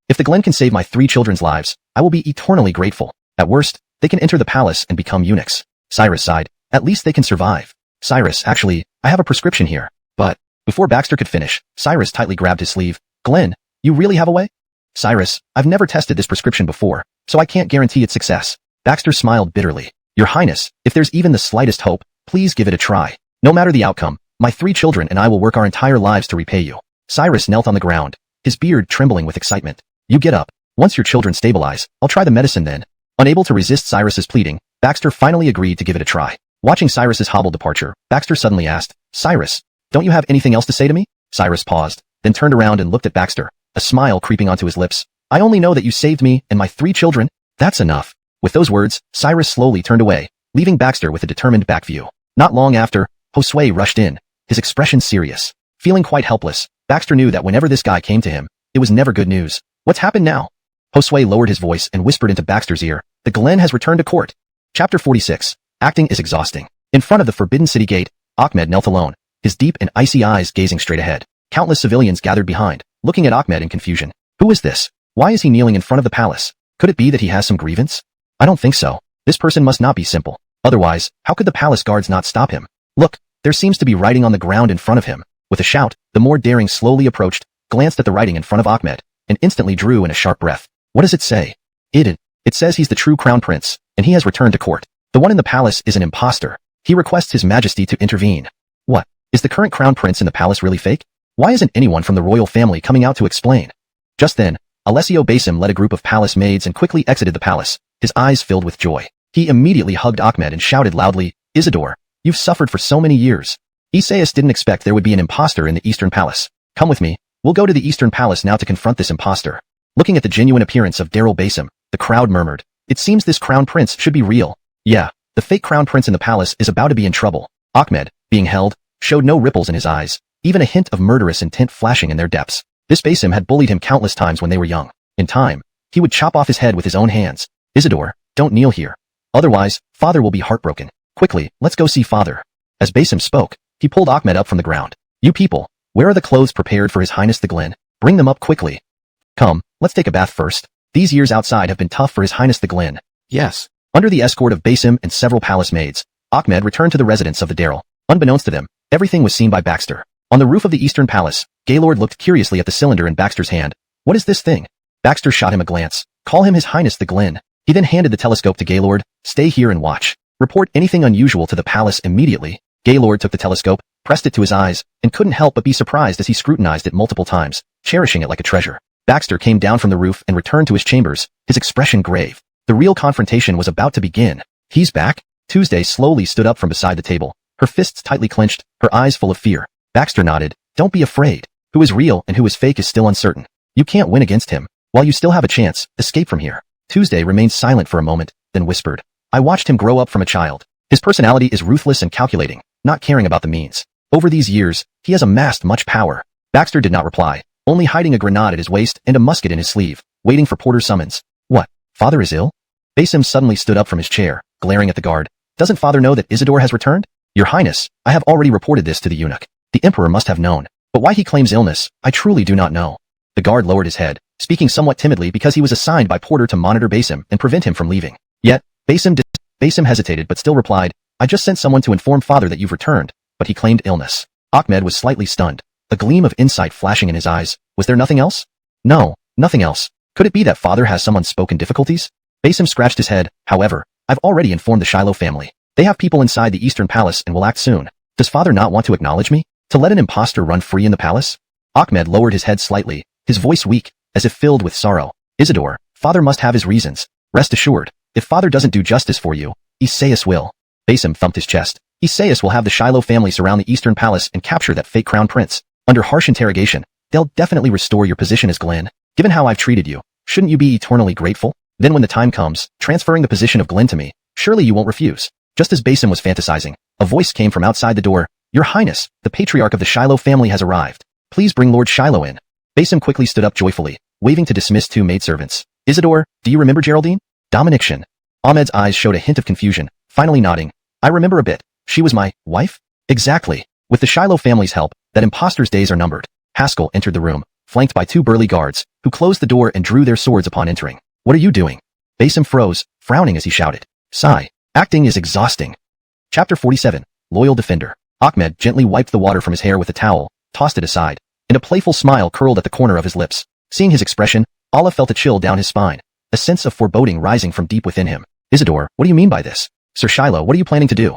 If the Glen can save my 3 children's lives, I will be eternally grateful. At worst, they can enter the palace and become eunuchs. Cyrus sighed. At least they can survive. Cyrus, actually, I have a prescription here. But, before Baxter could finish, Cyrus tightly grabbed his sleeve. Glen, you really have a way? Cyrus, I've never tested this prescription before, so I can't guarantee its success. Baxter smiled bitterly. Your Highness, if there's even the slightest hope, please give it a try. No matter the outcome, my 3 children and I will work our entire lives to repay you. Cyrus knelt on the ground, his beard trembling with excitement. You get up. Once your children stabilize, I'll try the medicine then. Unable to resist Cyrus's pleading, Baxter finally agreed to give it a try. Watching Cyrus's hobbled departure, Baxter suddenly asked, Cyrus, don't you have anything else to say to me? Cyrus paused, then turned around and looked at Baxter, a smile creeping onto his lips. I only know that you saved me and my 3 children. That's enough. With those words, Cyrus slowly turned away, leaving Baxter with a determined back view. Not long after, Josue rushed in, his expression serious. Feeling quite helpless, Baxter knew that whenever this guy came to him, it was never good news. What's happened now? Josue lowered his voice and whispered into Baxter's ear, the Glen has returned to court. Chapter 46. Acting is exhausting. In front of the Forbidden City gate, Ahmed knelt alone, his deep and icy eyes gazing straight ahead. Countless civilians gathered behind, looking at Ahmed in confusion. Who is this? Why is he kneeling in front of the palace? Could it be that he has some grievance? I don't think so. This person must not be simple. Otherwise, how could the palace guards not stop him? Look, there seems to be writing on the ground in front of him. With a shout, the more daring slowly approached, glanced at the writing in front of Ahmed, and instantly drew in a sharp breath. What does it say? It says he's the true crown prince, and he has returned to court. The one in the palace is an imposter. He requests his majesty to intervene. What? Is the current crown prince in the palace really fake? Why isn't anyone from the royal family coming out to explain? Just then, Alessio Basim led a group of palace maids and quickly exited the palace, his eyes filled with joy. He immediately hugged Ahmed and shouted loudly, Isidore, you've suffered for so many years. Isaias didn't expect there would be an imposter in the Eastern Palace. Come with me. We'll go to the Eastern Palace now to confront this imposter. Looking at the genuine appearance of Daryl Basim, the crowd murmured, it seems this crown prince should be real. Yeah, the fake crown prince in the palace is about to be in trouble. Ahmed, being held, showed no ripples in his eyes, even a hint of murderous intent flashing in their depths. This Basim had bullied him countless times when they were young. In time, he would chop off his head with his own hands. Isidore, don't kneel here. Otherwise, father will be heartbroken. Quickly, let's go see father. As Basim spoke, he pulled Ahmed up from the ground. You people, where are the clothes prepared for His Highness the Glen? Bring them up quickly. Come, let's take a bath first. These years outside have been tough for His Highness the Glen. Yes. Under the escort of Basim and several palace maids, Ahmed returned to the residence of the Darrell. Unbeknownst to them, everything was seen by Baxter. On the roof of the Eastern Palace, Gaylord looked curiously at the cylinder in Baxter's hand. What is this thing? Baxter shot him a glance. Call him His Highness the Glen. He then handed the telescope to Gaylord. Stay here and watch. Report anything unusual to the palace immediately. Gaylord took the telescope, pressed it to his eyes, and couldn't help but be surprised as he scrutinized it multiple times, cherishing it like a treasure. Baxter came down from the roof and returned to his chambers, his expression grave. The real confrontation was about to begin. He's back? Tuesday slowly stood up from beside the table, her fists tightly clenched, her eyes full of fear. Baxter nodded. Don't be afraid. Who is real and who is fake is still uncertain. You can't win against him. While you still have a chance, escape from here. Tuesday remained silent for a moment, then whispered. I watched him grow up from a child. His personality is ruthless and calculating, not caring about the means. Over these years, he has amassed much power. Baxter did not reply, only hiding a grenade at his waist and a musket in his sleeve, waiting for Porter's summons. What? Father is ill? Basim suddenly stood up from his chair, glaring at the guard. Doesn't father know that Isidore has returned? Your Highness, I have already reported this to the eunuch. The Emperor must have known. But why he claims illness, I truly do not know. The guard lowered his head, speaking somewhat timidly because he was assigned by Porter to monitor Basim and prevent him from leaving. Yet, Basim hesitated but still replied, I just sent someone to inform father that you've returned, but he claimed illness. Ahmed was slightly stunned, a gleam of insight flashing in his eyes. Was there nothing else? No, nothing else. Could it be that father has some unspoken difficulties? Basim scratched his head. However, I've already informed the Shiloh family. They have people inside the Eastern Palace and will act soon. Does father not want to acknowledge me? To let an impostor run free in the palace? Ahmed lowered his head slightly, his voice weak, as if filled with sorrow. Isidore, father must have his reasons. Rest assured, if father doesn't do justice for you, Isaias will. Basim thumped his chest. Isaias will have the Shiloh family surround the Eastern Palace and capture that fake crown prince. Under harsh interrogation, they'll definitely restore your position as Glenn. Given how I've treated you, shouldn't you be eternally grateful? Then when the time comes, transferring the position of Glenn to me, surely you won't refuse. Just as Basim was fantasizing, a voice came from outside the door. Your Highness, the patriarch of the Shiloh family has arrived. Please bring Lord Shiloh in. Basim quickly stood up joyfully, waving to dismiss two maidservants. Isidore, do you remember Geraldine? Dominiction. Ahmed's eyes showed a hint of confusion, finally nodding. I remember a bit. She was my wife? Exactly. With the Shiloh family's help, that impostor's days are numbered. Haskell entered the room, flanked by two burly guards, who closed the door and drew their swords upon entering. What are you doing? Basim froze, frowning as he shouted. Sigh. Acting is exhausting. Chapter 47. Loyal Defender. Ahmed gently wiped the water from his hair with a towel, tossed it aside, and a playful smile curled at the corner of his lips. Seeing his expression, Allah felt a chill down his spine, a sense of foreboding rising from deep within him. Isidore, what do you mean by this? Sir Shiloh, what are you planning to do?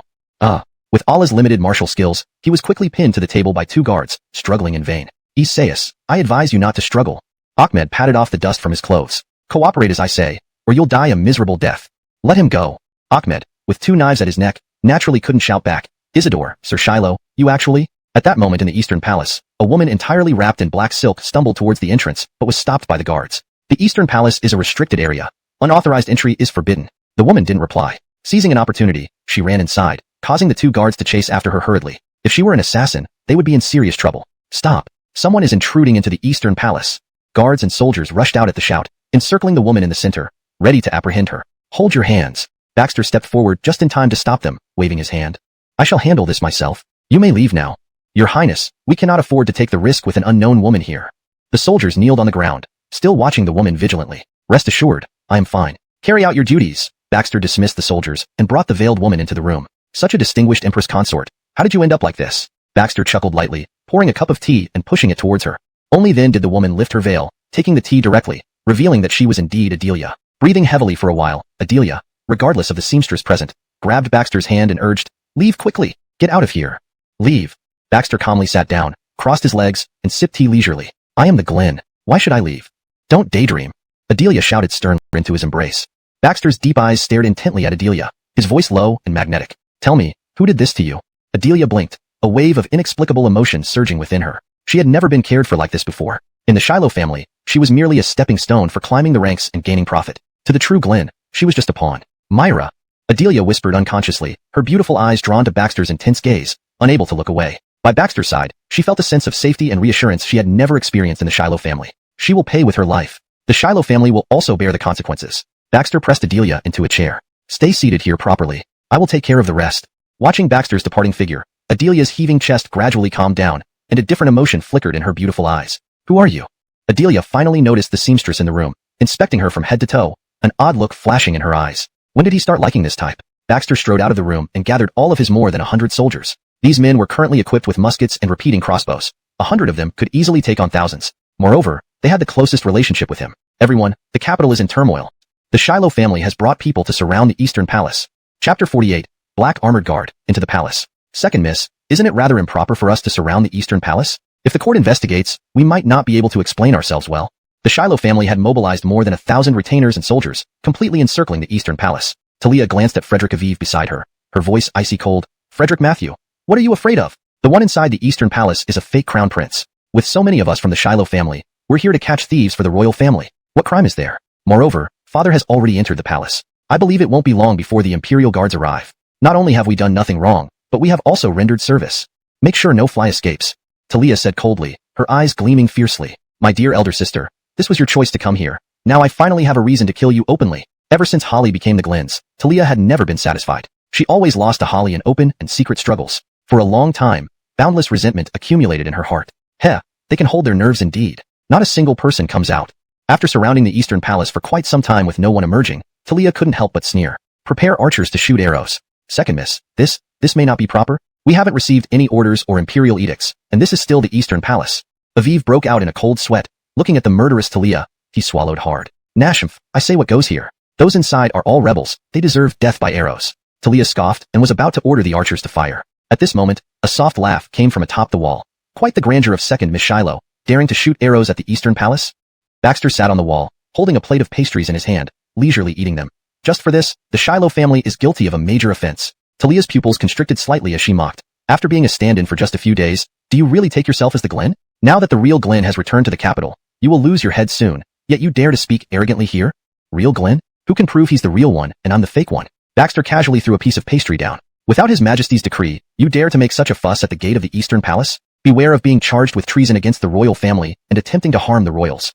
With Allah's limited martial skills, he was quickly pinned to the table by two guards, struggling in vain. Isaias, I advise you not to struggle. Ahmed patted off the dust from his clothes. Cooperate as I say, or you'll die a miserable death. Let him go. Ahmed, with two knives at his neck, naturally couldn't shout back. Isidore, Sir Shiloh, you actually? At that moment in the Eastern Palace, a woman entirely wrapped in black silk stumbled towards the entrance, but was stopped by the guards. The Eastern Palace is a restricted area. Unauthorized entry is forbidden. The woman didn't reply. Seizing an opportunity, she ran inside, causing the two guards to chase after her hurriedly. If she were an assassin, they would be in serious trouble. Stop. Someone is intruding into the Eastern Palace. Guards and soldiers rushed out at the shout, encircling the woman in the center, ready to apprehend her. Hold your hands. Baxter stepped forward just in time to stop them, waving his hand. I shall handle this myself. You may leave now. Your Highness, we cannot afford to take the risk with an unknown woman here. The soldiers kneeled on the ground, still watching the woman vigilantly. Rest assured, I am fine. Carry out your duties. Baxter dismissed the soldiers and brought the veiled woman into the room. Such a distinguished empress consort. How did you end up like this? Baxter chuckled lightly, pouring a cup of tea and pushing it towards her. Only then did the woman lift her veil, taking the tea directly, revealing that she was indeed Adelia. Breathing heavily for a while, Adelia, regardless of the seamstress present, grabbed Baxter's hand and urged, Leave quickly. Get out of here. Leave. Baxter calmly sat down, crossed his legs, and sipped tea leisurely. I am the Glen. Why should I leave? Don't daydream. Adelia shouted sternly into his embrace. Baxter's deep eyes stared intently at Adelia, his voice low and magnetic. Tell me, who did this to you? Adelia blinked, a wave of inexplicable emotion surging within her. She had never been cared for like this before. In the Shiloh family, she was merely a stepping stone for climbing the ranks and gaining profit. To the true Glen, she was just a pawn. Myra. Adelia whispered unconsciously, her beautiful eyes drawn to Baxter's intense gaze, unable to look away. By Baxter's side, she felt a sense of safety and reassurance she had never experienced in the Shiloh family. She will pay with her life. The Shiloh family will also bear the consequences. Baxter pressed Adelia into a chair. Stay seated here properly. I will take care of the rest. Watching Baxter's departing figure, Adelia's heaving chest gradually calmed down, and a different emotion flickered in her beautiful eyes. Who are you? Adelia finally noticed the seamstress in the room, inspecting her from head to toe, an odd look flashing in her eyes. When did he start liking this type? Baxter strode out of the room and gathered all of his more than 100 soldiers. These men were currently equipped with muskets and repeating crossbows. 100 of them could easily take on thousands. Moreover, they had the closest relationship with him. Everyone, the capital is in turmoil. The Shiloh family has brought people to surround the Eastern Palace. Chapter 48, Black Armored Guard, into the palace. Second miss, isn't it rather improper for us to surround the Eastern Palace? If the court investigates, we might not be able to explain ourselves well. The Shiloh family had mobilized more than 1,000 retainers and soldiers, completely encircling the Eastern Palace. Talia glanced at Frederick Aviv beside her, her voice icy cold. Frederick Matthew, what are you afraid of? The one inside the Eastern Palace is a fake crown prince. With so many of us from the Shiloh family, we're here to catch thieves for the royal family. What crime is there? Moreover, father has already entered the palace. I believe it won't be long before the imperial guards arrive. Not only have we done nothing wrong, but we have also rendered service. Make sure no fly escapes. Talia said coldly, her eyes gleaming fiercely. My dear elder sister, this was your choice to come here. Now I finally have a reason to kill you openly. Ever since Holly became the Glenn's, Talia had never been satisfied. She always lost to Holly in open and secret struggles. For a long time, boundless resentment accumulated in her heart. Heh, they can hold their nerves indeed. Not a single person comes out. After surrounding the Eastern Palace for quite some time with no one emerging, Talia couldn't help but sneer. Prepare archers to shoot arrows. Second miss, this may not be proper. We haven't received any orders or imperial edicts, and this is still the Eastern Palace. Aviv broke out in a cold sweat. Looking at the murderous Talia, he swallowed hard. Nashmph, I say what goes here. Those inside are all rebels. They deserve death by arrows. Talia scoffed and was about to order the archers to fire. At this moment, a soft laugh came from atop the wall. Quite the grandeur of second Miss Shiloh, daring to shoot arrows at the Eastern Palace? Baxter sat on the wall, holding a plate of pastries in his hand, leisurely eating them. Just for this, the Shiloh family is guilty of a major offense. Talia's pupils constricted slightly as she mocked. After being a stand-in for just a few days, do you really take yourself as the Glenn? Now that the real Glenn has returned to the capital, you will lose your head soon, yet you dare to speak arrogantly here? Real Glenn? Who can prove he's the real one and I'm the fake one? Baxter casually threw a piece of pastry down. Without His Majesty's decree, you dare to make such a fuss at the gate of the Eastern Palace? Beware of being charged with treason against the royal family and attempting to harm the royals.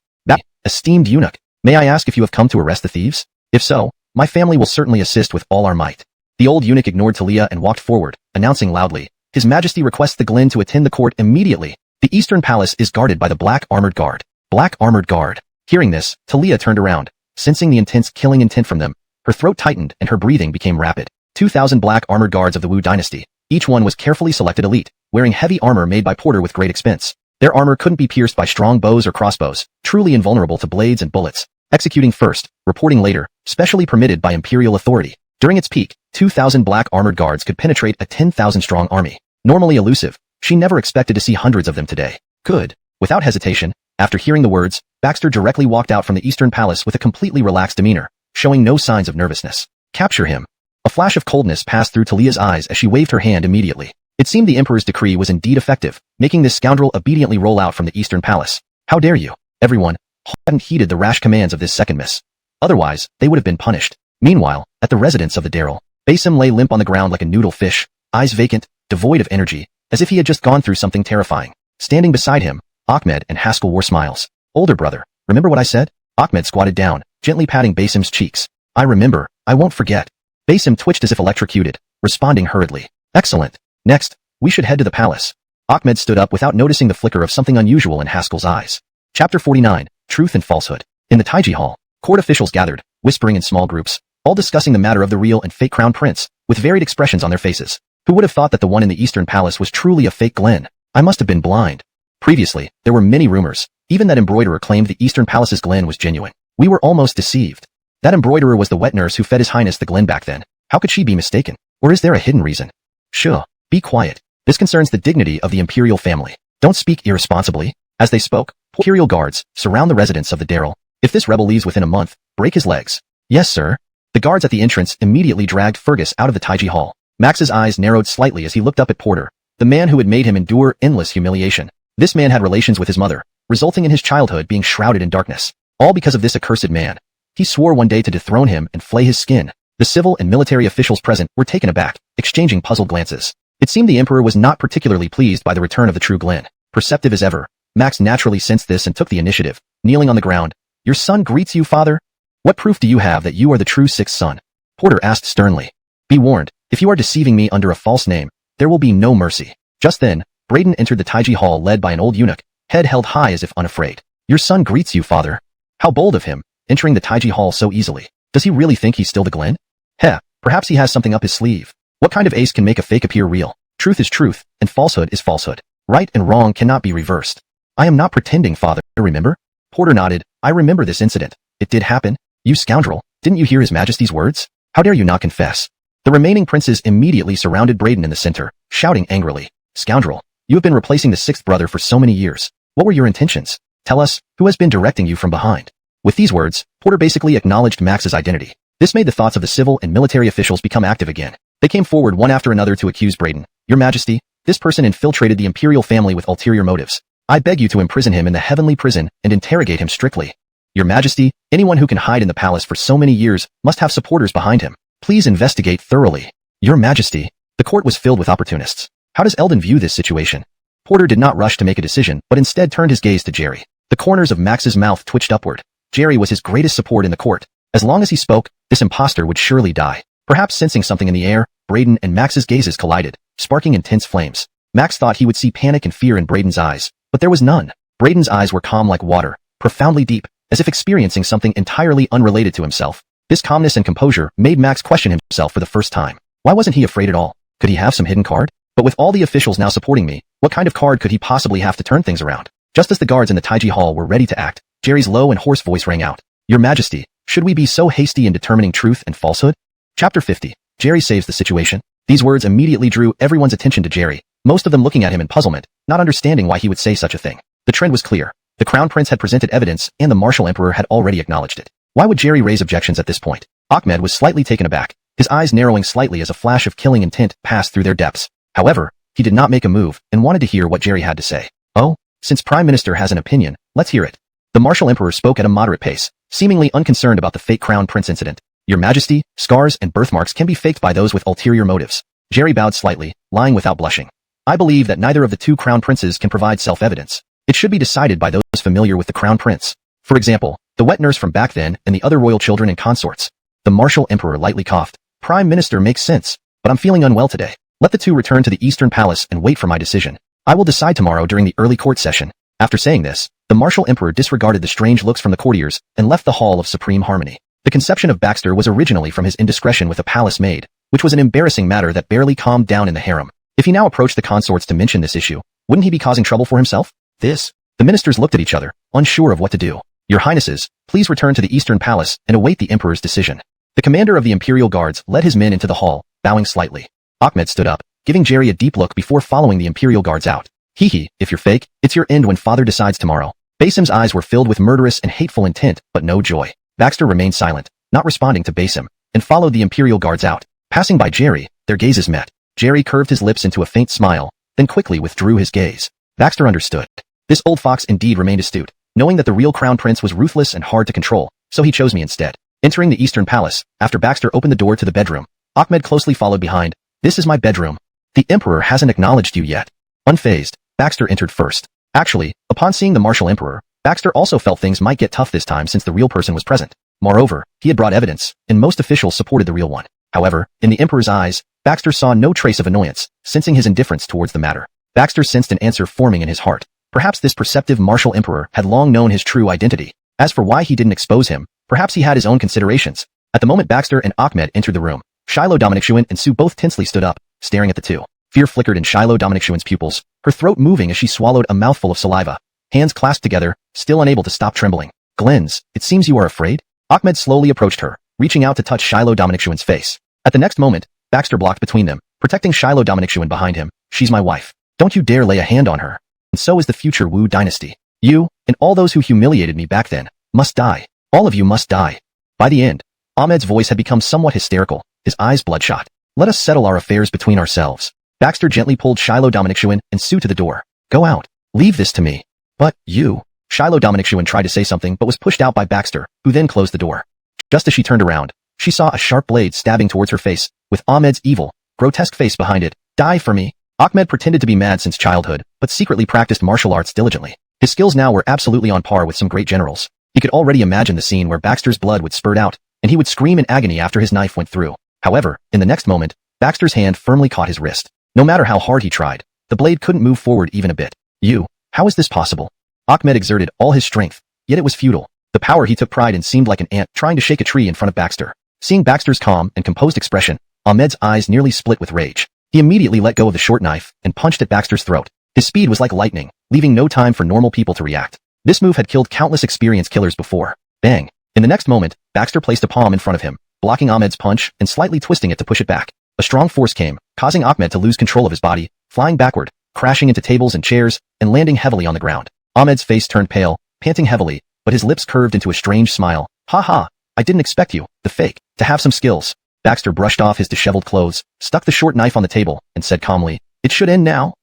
Esteemed eunuch, may I ask if you have come to arrest the thieves? If so, my family will certainly assist with all our might. The old eunuch ignored Talia and walked forward, announcing loudly, His Majesty requests the Glenn to attend the court immediately. The Eastern Palace is guarded by the Black Armored Guard. Black Armored Guard. Hearing this, Talia turned around, sensing the intense killing intent from them. Her throat tightened and her breathing became rapid. 2,000 Black Armored Guards of the Wu Dynasty. Each one was carefully selected elite, wearing heavy armor made by Porter with great expense. Their armor couldn't be pierced by strong bows or crossbows, truly invulnerable to blades and bullets. Executing first, reporting later, specially permitted by imperial authority. During its peak, 2,000 Black Armored Guards could penetrate a 10,000-strong army. Normally elusive, she never expected to see hundreds of them today. Good. Without hesitation, after hearing the words, Baxter directly walked out from the Eastern Palace with a completely relaxed demeanor, showing no signs of nervousness. Capture him. A flash of coldness passed through Talia's eyes as she waved her hand immediately. It seemed the Emperor's decree was indeed effective, making this scoundrel obediently roll out from the Eastern Palace. How dare you? Everyone hadn't heeded the rash commands of this second miss. Otherwise, they would have been punished. Meanwhile, at the residence of the Darryl, Basim lay limp on the ground like a noodle fish, eyes vacant, devoid of energy, as if he had just gone through something terrifying. Standing beside him, Ahmed and Haskell wore smiles. Older brother, remember what I said? Ahmed squatted down, gently patting Basim's cheeks. I remember, I won't forget. Basim twitched as if electrocuted, responding hurriedly. Excellent. Next, we should head to the palace. Ahmed stood up without noticing the flicker of something unusual in Haskell's eyes. Chapter 49, Truth and Falsehood. In the Taiji Hall, court officials gathered, whispering in small groups, all discussing the matter of the real and fake crown prince, with varied expressions on their faces. Who would have thought that the one in the Eastern Palace was truly a fake Glenn? I must have been blind. Previously, there were many rumors. Even that embroiderer claimed the Eastern Palace's Glenn was genuine. We were almost deceived. That embroiderer was the wet nurse who fed His Highness the Glenn back then. How could she be mistaken? Or is there a hidden reason? Shh, be quiet. This concerns the dignity of the imperial family. Don't speak irresponsibly. As they spoke, imperial guards surround the residence of the Darryl. If this rebel leaves within a month, break his legs. Yes, sir. The guards at the entrance immediately dragged Fergus out of the Taiji Hall. Max's eyes narrowed slightly as he looked up at Porter, the man who had made him endure endless humiliation. This man had relations with his mother, resulting in his childhood being shrouded in darkness. All because of this accursed man. He swore one day to dethrone him and flay his skin. The civil and military officials present were taken aback, exchanging puzzled glances. It seemed the Emperor was not particularly pleased by the return of the true Glenn. Perceptive as ever, Max naturally sensed this and took the initiative, kneeling on the ground. Your son greets you, father? What proof do you have that you are the true sixth son? Porter asked sternly. Be warned, if you are deceiving me under a false name, there will be no mercy. Just then, Braden entered the Taiji Hall led by an old eunuch, head held high as if unafraid. Your son greets you, father. How bold of him, entering the Taiji Hall so easily. Does he really think he's still the Glenn? Heh, Perhaps he has something up his sleeve. What kind of ace can make a fake appear real? Truth is truth, and falsehood is falsehood. Right and wrong cannot be reversed. I am not pretending, father, remember? Porter nodded. I remember this incident. It did happen. You scoundrel, didn't you hear His Majesty's words? How dare you not confess? The remaining princes immediately surrounded Braden in the center, shouting angrily. Scoundrel, you have been replacing the sixth brother for so many years. What were your intentions? Tell us, who has been directing you from behind? With these words, Porter basically acknowledged Max's identity. This made the thoughts of the civil and military officials become active again. They came forward one after another to accuse Braden. Your Majesty, this person infiltrated the imperial family with ulterior motives. I beg you to imprison him in the heavenly prison and interrogate him strictly. Your Majesty, anyone who can hide in the palace for so many years must have supporters behind him. Please investigate thoroughly. Your Majesty, the court was filled with opportunists. How does Eldon view this situation? Porter did not rush to make a decision, but instead turned his gaze to Jerry. The corners of Max's mouth twitched upward. Jerry was his greatest support in the court. As long as he spoke, this impostor would surely die. Perhaps sensing something in the air, Braden and Max's gazes collided, sparking intense flames. Max thought he would see panic and fear in Braden's eyes, but there was none. Braden's eyes were calm like water, profoundly deep, as if experiencing something entirely unrelated to himself. This calmness and composure made Max question himself for the first time. Why wasn't he afraid at all? Could he have some hidden card? But with all the officials now supporting me, what kind of card could he possibly have to turn things around? Just as the guards in the Taiji Hall were ready to act, Jerry's low and hoarse voice rang out. Your Majesty, should we be so hasty in determining truth and falsehood? Chapter 50. Jerry saves the situation. These words immediately drew everyone's attention to Jerry, most of them looking at him in puzzlement, not understanding why he would say such a thing. The trend was clear. The Crown Prince had presented evidence, and the Martial Emperor had already acknowledged it. Why would Jerry raise objections at this point? Ahmed was slightly taken aback, his eyes narrowing slightly as a flash of killing intent passed through their depths. However, he did not make a move and wanted to hear what Jerry had to say. Oh, since Prime Minister has an opinion, let's hear it. The Martial Emperor spoke at a moderate pace, seemingly unconcerned about the fake Crown Prince incident. Your Majesty, scars and birthmarks can be faked by those with ulterior motives. Jerry bowed slightly, lying without blushing. I believe that neither of the two Crown Princes can provide self-evidence. It should be decided by those familiar with the Crown Prince. For example, the wet nurse from back then and the other royal children and consorts. The Martial Emperor lightly coughed. Prime Minister makes sense, but I'm feeling unwell today. Let the two return to the Eastern Palace and wait for my decision. I will decide tomorrow during the early court session. After saying this, the Martial Emperor disregarded the strange looks from the courtiers and left the Hall of Supreme Harmony. The conception of Baxter was originally from his indiscretion with a palace maid, which was an embarrassing matter that barely calmed down in the harem. If he now approached the consorts to mention this issue, wouldn't he be causing trouble for himself? The ministers looked at each other, unsure of what to do. Your Highnesses, please return to the Eastern Palace and await the Emperor's decision. The commander of the Imperial Guards led his men into the hall, bowing slightly. Ahmed stood up, giving Jerry a deep look before following the Imperial Guards out. Hee, if you're fake, it's your end when father decides tomorrow. Basim's eyes were filled with murderous and hateful intent, but no joy. Baxter remained silent, not responding to Basim, and followed the Imperial Guards out. Passing by Jerry, their gazes met. Jerry curved his lips into a faint smile, then quickly withdrew his gaze. Baxter understood. This old fox indeed remained astute, knowing that the real Crown Prince was ruthless and hard to control, so he chose me instead. Entering the Eastern Palace, after Baxter opened the door to the bedroom, Ahmed closely followed behind. This is my bedroom. The Emperor hasn't acknowledged you yet. Unfazed, Baxter entered first. Actually, upon seeing the Martial Emperor, Baxter also felt things might get tough this time since the real person was present. Moreover, he had brought evidence, and most officials supported the real one. However, in the Emperor's eyes, Baxter saw no trace of annoyance, sensing his indifference towards the matter. Baxter sensed an answer forming in his heart. Perhaps this perceptive Martial Emperor had long known his true identity. As for why he didn't expose him, perhaps he had his own considerations. At the moment Baxter and Ahmed entered the room, Shiloh Dominicshuan and Sue both tensely stood up, staring at the two. Fear flickered in Shiloh Dominicshuan's pupils, her throat moving as she swallowed a mouthful of saliva. Hands clasped together, still unable to stop trembling. Glens, it seems you are afraid? Ahmed slowly approached her, reaching out to touch Shiloh Dominicshuan's face. At the next moment, Baxter blocked between them, protecting Shiloh Dominicshuan behind him. She's my wife. Don't you dare lay a hand on her. And so is the future Wu Dynasty. You, and all those who humiliated me back then, must die. All of you must die. By the end, Ahmed's voice had become somewhat hysterical, his eyes bloodshot. Let us settle our affairs between ourselves. Baxter gently pulled Shiloh Dominicshuan and Sue to the door. Go out. Leave this to me. But, you. Shiloh Dominicshuan tried to say something but was pushed out by Baxter, who then closed the door. Just as she turned around, she saw a sharp blade stabbing towards her face, with Ahmed's evil, grotesque face behind it. Die for me. Ahmed pretended to be mad since childhood, but secretly practiced martial arts diligently. His skills now were absolutely on par with some great generals. He could already imagine the scene where Baxter's blood would spurt out, and he would scream in agony after his knife went through. However, in the next moment, Baxter's hand firmly caught his wrist. No matter how hard he tried, the blade couldn't move forward even a bit. You, how is this possible? Ahmed exerted all his strength, yet it was futile. The power he took pride in seemed like an ant trying to shake a tree in front of Baxter. Seeing Baxter's calm and composed expression, Ahmed's eyes nearly split with rage. He immediately let go of the short knife and punched at Baxter's throat. His speed was like lightning, leaving no time for normal people to react. This move had killed countless experienced killers before. Bang! In the next moment, Baxter placed a palm in front of him, blocking Ahmed's punch and slightly twisting it to push it back. A strong force came, causing Ahmed to lose control of his body, flying backward, crashing into tables and chairs, and landing heavily on the ground. Ahmed's face turned pale, panting heavily, but his lips curved into a strange smile. Ha ha! I didn't expect you, the fake, to have some skills. Baxter brushed off his disheveled clothes, stuck the short knife on the table, and said calmly, "It should end now."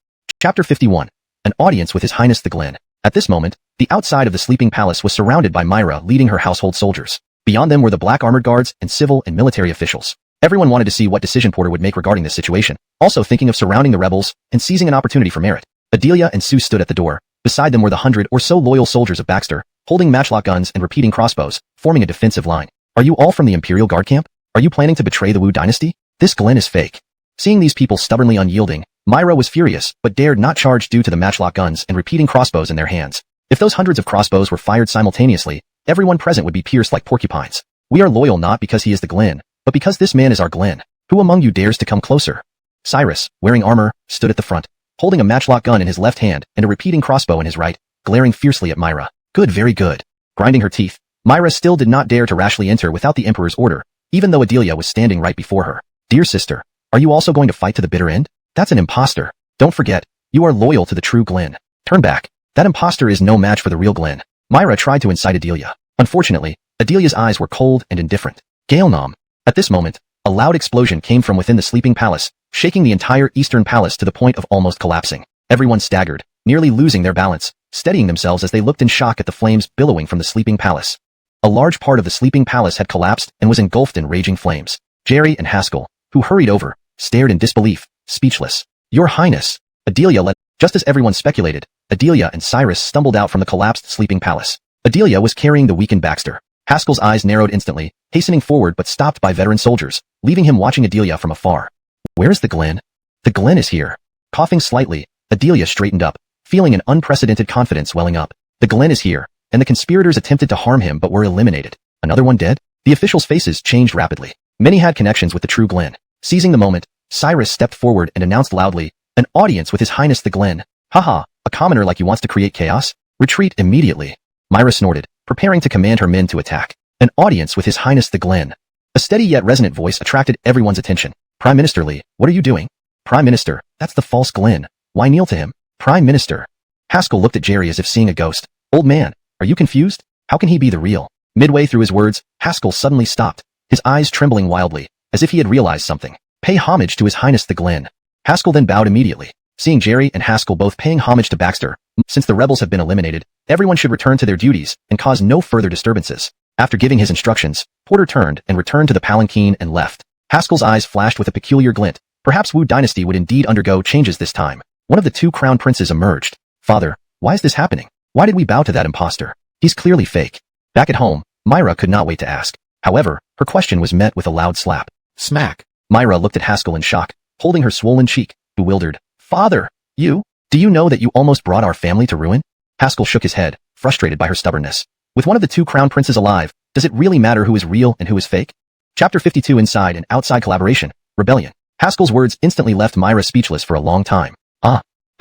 Chapter 51. An audience with His Highness the Glen. At this moment, the outside of the sleeping palace was surrounded by Myra leading her household soldiers. Beyond them were the black armored guards and civil and military officials. Everyone wanted to see what decision Porter would make regarding this situation, also thinking of surrounding the rebels and seizing an opportunity for merit. Adelia and Sue stood at the door. Beside them were the 100 or so loyal soldiers of Baxter, holding matchlock guns and repeating crossbows, forming a defensive line. Are you all from the Imperial Guard camp? Are you planning to betray the Wu Dynasty? This Glen is fake. Seeing these people stubbornly unyielding, Myra was furious, but dared not charge due to the matchlock guns and repeating crossbows in their hands. If those hundreds of crossbows were fired simultaneously, everyone present would be pierced like porcupines. We are loyal not because he is the Glen, but because this man is our Glen. Who among you dares to come closer? Cyrus, wearing armor, stood at the front, holding a matchlock gun in his left hand and a repeating crossbow in his right, glaring fiercely at Myra. Good, very good. Grinding her teeth, Myra still did not dare to rashly enter without the Emperor's order, even though Adelia was standing right before her. Dear sister, are you also going to fight to the bitter end? That's an imposter. Don't forget, you are loyal to the true Glen. Turn back. That imposter is no match for the real Glen. Myra tried to incite Adelia. Unfortunately, Adelia's eyes were cold and indifferent. Gaelnom. At this moment, a loud explosion came from within the sleeping palace, shaking the entire eastern palace to the point of almost collapsing. Everyone staggered, nearly losing their balance, steadying themselves as they looked in shock at the flames billowing from the sleeping palace. A large part of the sleeping palace had collapsed and was engulfed in raging flames. Jerry and Haskell, who hurried over, stared in disbelief, speechless. Your Highness! Adelia let. Just as everyone speculated, Adelia and Cyrus stumbled out from the collapsed sleeping palace. Adelia was carrying the weakened Baxter. Haskell's eyes narrowed instantly, hastening forward but stopped by veteran soldiers, leaving him watching Adelia from afar. Where's the Glen? The Glen is here. Coughing slightly, Adelia straightened up, feeling an unprecedented confidence welling up. The Glen is here, and the conspirators attempted to harm him but were eliminated. Another one dead? The officials' faces changed rapidly. Many had connections with the true Glen. Seizing the moment, Cyrus stepped forward and announced loudly, an audience with His Highness the Glen. Haha, a commoner like you wants to create chaos? Retreat immediately. Myra snorted, preparing to command her men to attack. An audience with His Highness the Glen. A steady yet resonant voice attracted everyone's attention. Prime Minister Lee, what are you doing? Prime Minister, that's the false Glen. Why kneel to him? Prime Minister. Haskell looked at Jerry as if seeing a ghost. Old man, are you confused? How can he be the real? Midway through his words, Haskell suddenly stopped, his eyes trembling wildly, as if he had realized something. Pay homage to His Highness the Glen. Haskell then bowed immediately. Seeing Jerry and Haskell both paying homage to Baxter, since the rebels have been eliminated, everyone should return to their duties and cause no further disturbances. After giving his instructions, Porter turned and returned to the palanquin and left. Haskell's eyes flashed with a peculiar glint. Perhaps Wu Dynasty would indeed undergo changes this time. One of the two crown princes emerged. Father, why is this happening? Why did we bow to that imposter? He's clearly fake. Back at home, Myra could not wait to ask. However, her question was met with a loud slap. Smack. Myra looked at Haskell in shock, holding her swollen cheek, bewildered. Father, do you know that you almost brought our family to ruin? Haskell shook his head, frustrated by her stubbornness. With one of the two crown princes alive, does it really matter who is real and who is fake? Chapter 52. Inside and Outside Collaboration, Rebellion. Haskell's words instantly left Myra speechless for a long time.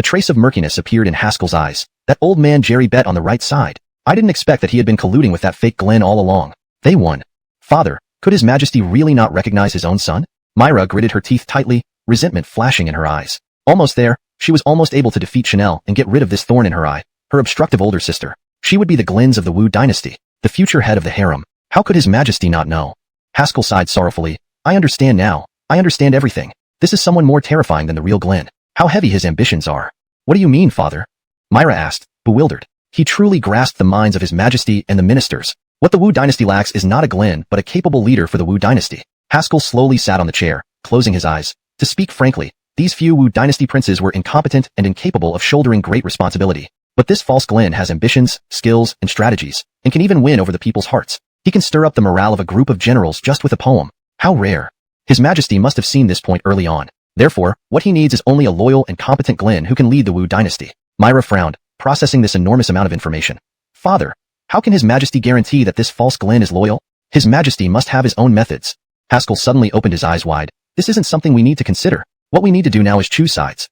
A trace of murkiness appeared in Haskell's eyes. That old man Jerry bet on the right side. I didn't expect that he had been colluding with that fake Glen all along. They won. Father, could His Majesty really not recognize his own son? Myra gritted her teeth tightly, resentment flashing in her eyes. Almost there, she was almost able to defeat Chanel and get rid of this thorn in her eye, her obstructive older sister. She would be the Glens of the Wu Dynasty, the future head of the harem. How could His Majesty not know? Haskell sighed sorrowfully. I understand now. I understand everything. This is someone more terrifying than the real Glen. How heavy his ambitions are. What do you mean, father? Myra asked, bewildered. He truly grasped the minds of His Majesty and the ministers. What the Wu Dynasty lacks is not a Glen but a capable leader for the Wu Dynasty. Haskell slowly sat on the chair, closing his eyes. To speak frankly, these few Wu Dynasty princes were incompetent and incapable of shouldering great responsibility. But this false Glen has ambitions, skills, and strategies, and can even win over the people's hearts. He can stir up the morale of a group of generals just with a poem. How rare. His Majesty must have seen this point early on. Therefore, what he needs is only a loyal and competent Glen who can lead the Wu Dynasty. Myra frowned, processing this enormous amount of information. Father, how can His Majesty guarantee that this false Glen is loyal? His Majesty must have his own methods. Haskell suddenly opened his eyes wide. This isn't something we need to consider. What we need to do now is choose sides.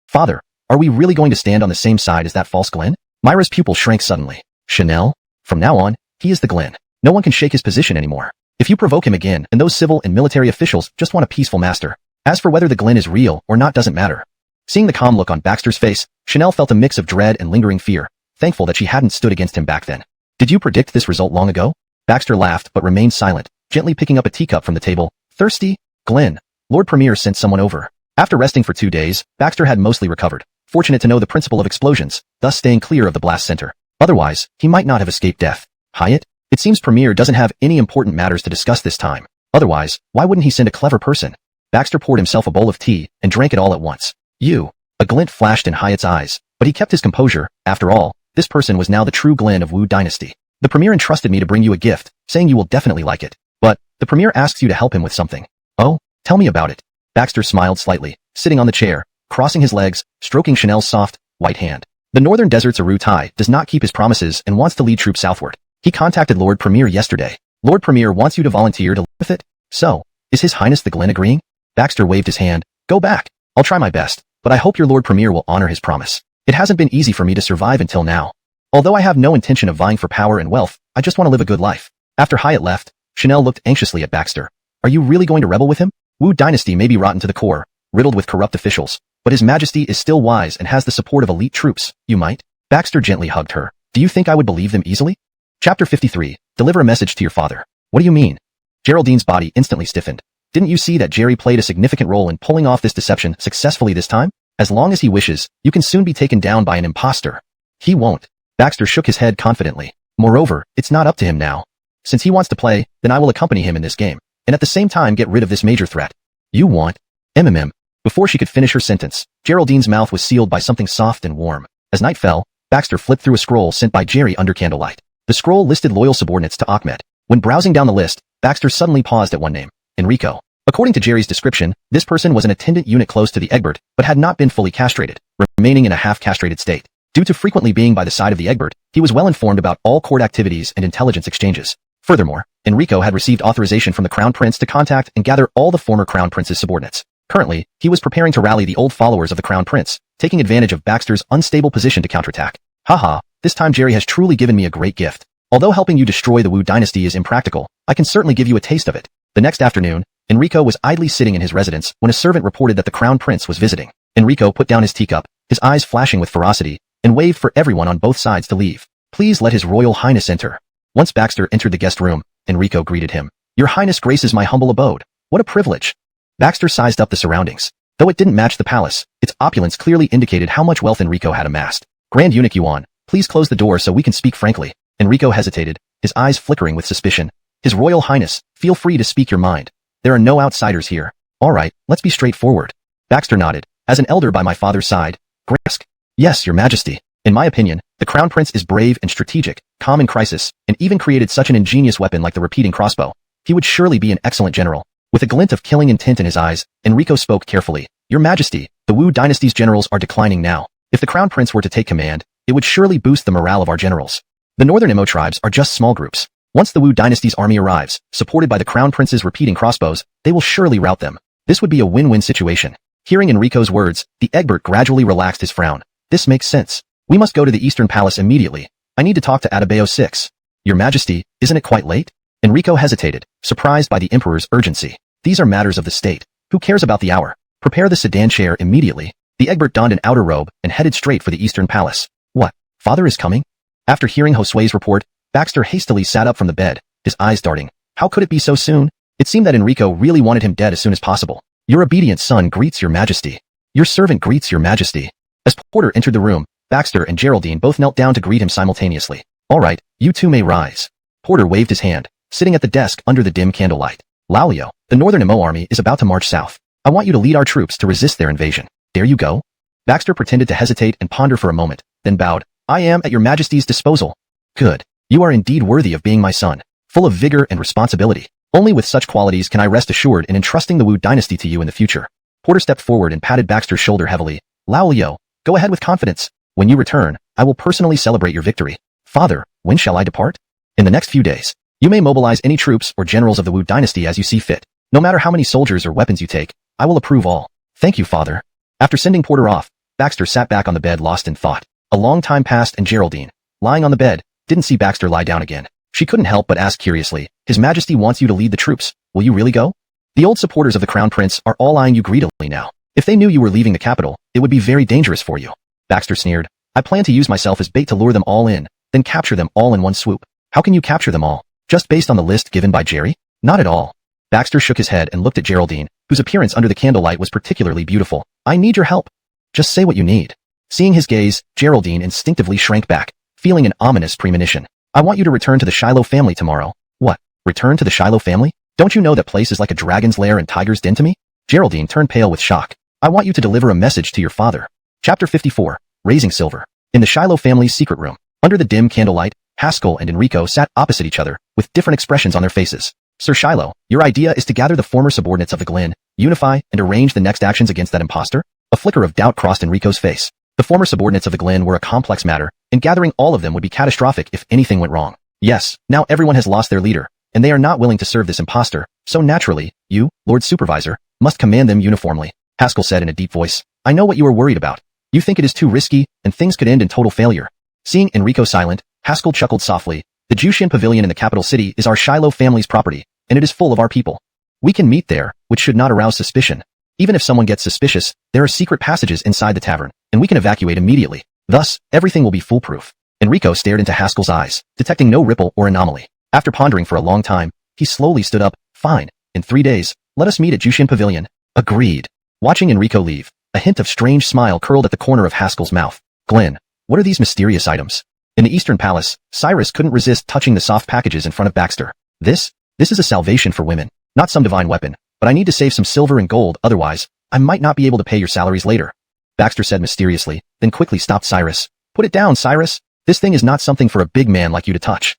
Father, are we really going to stand on the same side as that false Glenn? Myra's pupil shrank suddenly. Chanel? From now on, he is the Glenn. No one can shake his position anymore. If you provoke him again, and those civil and military officials just want a peaceful master. As for whether the Glenn is real or not doesn't matter. Seeing the calm look on Baxter's face, Chanel felt a mix of dread and lingering fear, thankful that she hadn't stood against him back then. Did you predict this result long ago? Baxter laughed but remained silent, gently picking up a teacup from the table. Thirsty? Glenn. Lord Premier sent someone over. After resting for 2 days, Baxter had mostly recovered, fortunate to know the principle of explosions, thus staying clear of the blast center. Otherwise, he might not have escaped death. Hyatt? It seems Premier doesn't have any important matters to discuss this time. Otherwise, why wouldn't he send a clever person? Baxter poured himself a bowl of tea and drank it all at once. You. A glint flashed in Hyatt's eyes, but he kept his composure. After all, this person was now the true Glenn of Wu Dynasty. The Premier entrusted me to bring you a gift, saying you will definitely like it. But, the Premier asks you to help him with something. Oh, tell me about it. Baxter smiled slightly, sitting on the chair, crossing his legs, stroking Chanel's soft, white hand. The Northern Desert's Aru Tai does not keep his promises and wants to lead troops southward. He contacted Lord Premier yesterday. Lord Premier wants you to volunteer to live with it? So, is His Highness the Glenn agreeing? Baxter waved his hand. Go back. I'll try my best, but I hope your Lord Premier will honor his promise. It hasn't been easy for me to survive until now. Although I have no intention of vying for power and wealth, I just want to live a good life. After Hyatt left, Chanel looked anxiously at Baxter. Are you really going to rebel with him? Wu Dynasty may be rotten to the core, riddled with corrupt officials, but His Majesty is still wise and has the support of elite troops. You might? Baxter gently hugged her. Do you think I would believe them easily? Chapter 53. Deliver a message to your father. What do you mean? Geraldine's body instantly stiffened. Didn't you see that Jerry played a significant role in pulling off this deception successfully this time? As long as he wishes, you can soon be taken down by an imposter. He won't. Baxter shook his head confidently. Moreover, it's not up to him now. Since he wants to play, then I will accompany him in this game, and at the same time get rid of this major threat. You want? MMM. Before she could finish her sentence, Geraldine's mouth was sealed by something soft and warm. As night fell, Baxter flipped through a scroll sent by Jerry under candlelight. The scroll listed loyal subordinates to Ahmed. When browsing down the list, Baxter suddenly paused at one name, Enrico. According to Jerry's description, this person was an attendant unit close to the Egbert, but had not been fully castrated, remaining in a half-castrated state. Due to frequently being by the side of the Egbert, he was well informed about all court activities and intelligence exchanges. Furthermore, Enrico had received authorization from the Crown Prince to contact and gather all the former Crown Prince's subordinates. Currently, he was preparing to rally the old followers of the Crown Prince, taking advantage of Baxter's unstable position to counterattack. Haha, this time Jerry has truly given me a great gift. Although helping you destroy the Wu Dynasty is impractical, I can certainly give you a taste of it. The next afternoon, Enrico was idly sitting in his residence when a servant reported that the Crown Prince was visiting. Enrico put down his teacup, his eyes flashing with ferocity, and waved for everyone on both sides to leave. Please let His Royal Highness enter. Once Baxter entered the guest room, Enrico greeted him. Your Highness graces my humble abode. What a privilege. Baxter sized up the surroundings. Though it didn't match the palace, its opulence clearly indicated how much wealth Enrico had amassed. Grand Eunuch Yuan, please close the door so we can speak frankly. Enrico hesitated, his eyes flickering with suspicion. His Royal Highness, feel free to speak your mind. There are no outsiders here. All right, let's be straightforward. Baxter nodded. As an elder by my father's side, Grask. Yes, Your Majesty. In my opinion, the Crown Prince is brave and strategic, calm in crisis, and even created such an ingenious weapon like the repeating crossbow. He would surely be an excellent general. With a glint of killing intent in his eyes, Enrico spoke carefully. Your Majesty, the Wu Dynasty's generals are declining now. If the Crown Prince were to take command, it would surely boost the morale of our generals. The Northern Emo tribes are just small groups. Once the Wu Dynasty's army arrives, supported by the Crown Prince's repeating crossbows, they will surely rout them. This would be a win-win situation. Hearing Enrico's words, the Egbert gradually relaxed his frown. This makes sense. We must go to the Eastern Palace immediately. I need to talk to Adebayo 6. Your Majesty, isn't it quite late? Enrico hesitated, surprised by the Emperor's urgency. These are matters of the state. Who cares about the hour? Prepare the sedan chair immediately. The Egbert donned an outer robe and headed straight for the Eastern Palace. What? Father is coming? After hearing Josue's report, Baxter hastily sat up from the bed, his eyes darting. How could it be so soon? It seemed that Enrico really wanted him dead as soon as possible. Your obedient son greets Your Majesty. Your servant greets Your Majesty. As Porter entered the room, Baxter and Geraldine both knelt down to greet him simultaneously. All right, you two may rise. Porter waved his hand, sitting at the desk under the dim candlelight. Laolio, the Northern Emo army is about to march south. I want you to lead our troops to resist their invasion. There you go. Baxter pretended to hesitate and ponder for a moment, then bowed. I am at Your Majesty's disposal. Good. You are indeed worthy of being my son, full of vigor and responsibility. Only with such qualities can I rest assured in entrusting the Wu Dynasty to you in the future. Porter stepped forward and patted Baxter's shoulder heavily. Laolio, go ahead with confidence. When you return, I will personally celebrate your victory. Father, when shall I depart? In the next few days. You may mobilize any troops or generals of the Wu Dynasty as you see fit. No matter how many soldiers or weapons you take, I will approve all. Thank you, father. After sending Porter off, Baxter sat back on the bed lost in thought. A long time passed and Geraldine, lying on the bed, didn't see Baxter lie down again. She couldn't help but ask curiously, His Majesty wants you to lead the troops. Will you really go? The old supporters of the Crown Prince are all eyeing you greedily now. If they knew you were leaving the capital, it would be very dangerous for you. Baxter sneered. I plan to use myself as bait to lure them all in, then capture them all in one swoop. How can you capture them all? Just based on the list given by Jerry? Not at all. Baxter shook his head and looked at Geraldine, whose appearance under the candlelight was particularly beautiful. I need your help. Just say what you need. Seeing his gaze, Geraldine instinctively shrank back, feeling an ominous premonition. I want you to return to the Shiloh family tomorrow. What? Return to the Shiloh family? Don't you know that place is like a dragon's lair and tiger's den to me? Geraldine turned pale with shock. I want you to deliver a message to your father. Chapter 54. Raising Silver. In the Shiloh family's secret room, under the dim candlelight, Haskell and Enrico sat opposite each other, with different expressions on their faces. Sir Shiloh, your idea is to gather the former subordinates of the Glen, unify, and arrange the next actions against that impostor? A flicker of doubt crossed Enrico's face. The former subordinates of the Glen were a complex matter, and gathering all of them would be catastrophic if anything went wrong. Yes, now everyone has lost their leader, and they are not willing to serve this impostor, so naturally, you, Lord Supervisor, must command them uniformly. Haskell said in a deep voice. I know what you are worried about. You think it is too risky, and things could end in total failure. Seeing Enrico silent, Haskell chuckled softly. The Jushian Pavilion in the capital city is our Shiloh family's property, and it is full of our people. We can meet there, which should not arouse suspicion. Even if someone gets suspicious, there are secret passages inside the tavern, and we can evacuate immediately. Thus, everything will be foolproof. Enrico stared into Haskell's eyes, detecting no ripple or anomaly. After pondering for a long time, he slowly stood up. Fine. In 3 days, let us meet at Jushian Pavilion. Agreed. Watching Enrico leave, a hint of strange smile curled at the corner of Haskell's mouth. Glenn, what are these mysterious items? In the Eastern Palace, Cyrus couldn't resist touching the soft packages in front of Baxter. This is a salvation for women. Not some divine weapon, but I need to save some silver and gold, otherwise, I might not be able to pay your salaries later. Baxter said mysteriously, then quickly stopped Cyrus. Put it down, Cyrus. This thing is not something for a big man like you to touch.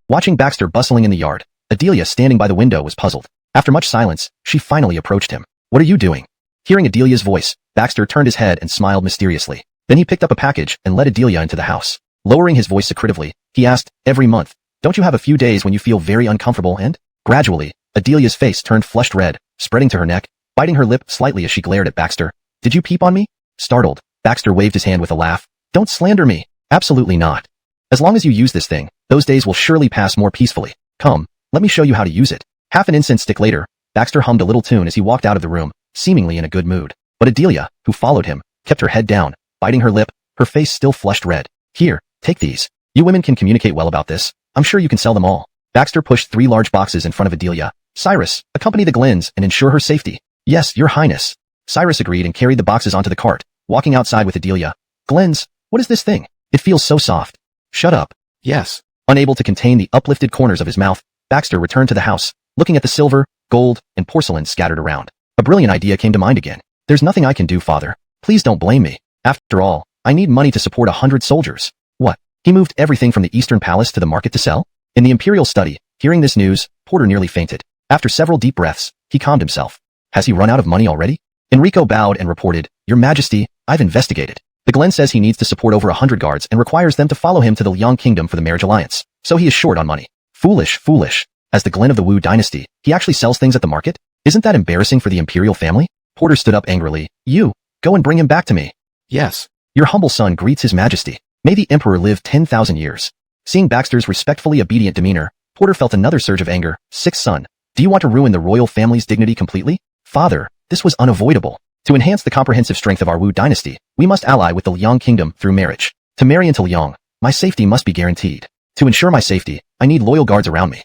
Watching Baxter bustling in the yard, Adelia standing by the window was puzzled. After much silence, she finally approached him. What are you doing? Hearing Adelia's voice, Baxter turned his head and smiled mysteriously. Then he picked up a package and led Adelia into the house. Lowering his voice secretively, he asked, every month, don't you have a few days when you feel very uncomfortable and? Gradually, Adelia's face turned flushed red, spreading to her neck, biting her lip slightly as she glared at Baxter. Did you peep on me? Startled, Baxter waved his hand with a laugh. Don't slander me. Absolutely not. As long as you use this thing, those days will surely pass more peacefully. Come, let me show you how to use it. Half an incense stick later, Baxter hummed a little tune as he walked out of the room, seemingly in a good mood. But Adelia, who followed him, kept her head down, biting her lip, her face still flushed red. Here, take these. You women can communicate well about this. I'm sure you can sell them all. Baxter pushed 3 large boxes in front of Adelia. Cyrus, accompany the Glens and ensure her safety. Yes, your highness. Cyrus agreed and carried the boxes onto the cart, walking outside with Adelia. Glens, what is this thing? It feels so soft. Shut up. Yes. Unable to contain the uplifted corners of his mouth, Baxter returned to the house, looking at the silver, gold, and porcelain scattered around. A brilliant idea came to mind again. There's nothing I can do, father. Please don't blame me. After all, I need money to support 100 soldiers. What? He moved everything from the Eastern Palace to the market to sell? In the Imperial study, hearing this news, Porter nearly fainted. After several deep breaths, he calmed himself. Has he run out of money already? Enrico bowed and reported, Your Majesty, I've investigated. The Glen says he needs to support over 100 guards and requires them to follow him to the Liang Kingdom for the marriage alliance. So he is short on money. Foolish, foolish. As the Glen of the Wu Dynasty, he actually sells things at the market? Isn't that embarrassing for the Imperial family? Porter stood up angrily. You, go and bring him back to me. Yes. Your humble son greets his majesty. May the Emperor live 10,000 years. Seeing Baxter's respectfully obedient demeanor, Porter felt another surge of anger. Sixth son, do you want to ruin the royal family's dignity completely? Father, this was unavoidable. To enhance the comprehensive strength of our Wu Dynasty, we must ally with the Liang Kingdom through marriage. To marry into Liang, my safety must be guaranteed. To ensure my safety, I need loyal guards around me.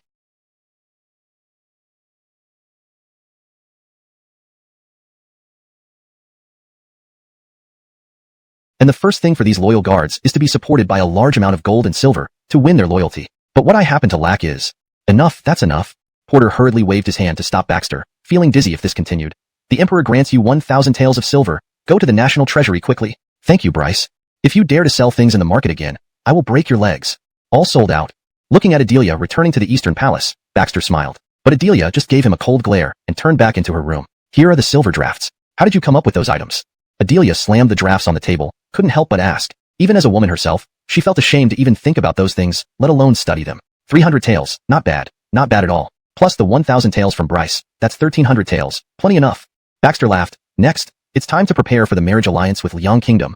And the first thing for these loyal guards is to be supported by a large amount of gold and silver to win their loyalty. But what I happen to lack is... Enough, that's enough. Porter hurriedly waved his hand to stop Baxter, feeling dizzy if this continued. The Emperor grants you 1,000 taels of silver. Go to the National Treasury quickly. Thank you, Bryce. If you dare to sell things in the market again, I will break your legs. All sold out. Looking at Adelia returning to the Eastern Palace, Baxter smiled. But Adelia just gave him a cold glare and turned back into her room. Here are the silver drafts. How did you come up with those items? Adelia slammed the drafts on the table, couldn't help but ask. Even as a woman herself, she felt ashamed to even think about those things, let alone study them. 300 taels, not bad at all. Plus the 1,000 taels from Bryce. That's 1,300 taels. Plenty enough. Baxter laughed. Next, it's time to prepare for the marriage alliance with Liang Kingdom.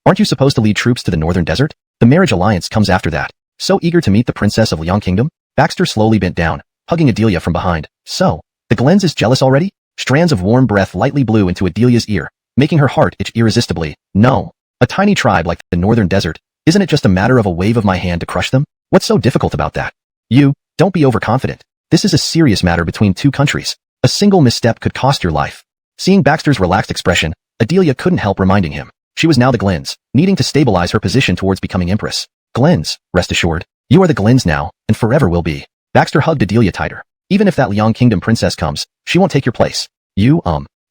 Aren't you supposed to lead troops to the northern desert? The marriage alliance comes after that. So eager to meet the princess of Liang Kingdom? Baxter slowly bent down, hugging Adelia from behind. So, the Glens is jealous already? Strands of warm breath lightly blew into Adelia's ear, making her heart itch irresistibly. No. A tiny tribe like the northern desert, isn't it just a matter of a wave of my hand to crush them? What's so difficult about that? Don't be overconfident. This is a serious matter between two countries. A single misstep could cost your life. Seeing Baxter's relaxed expression, Adelia couldn't help reminding him. She was now the Glens, needing to stabilize her position towards becoming empress. Glens, rest assured. You are the Glens now, and forever will be. Baxter hugged Adelia tighter. Even if that Liang Kingdom princess comes, she won't take your place.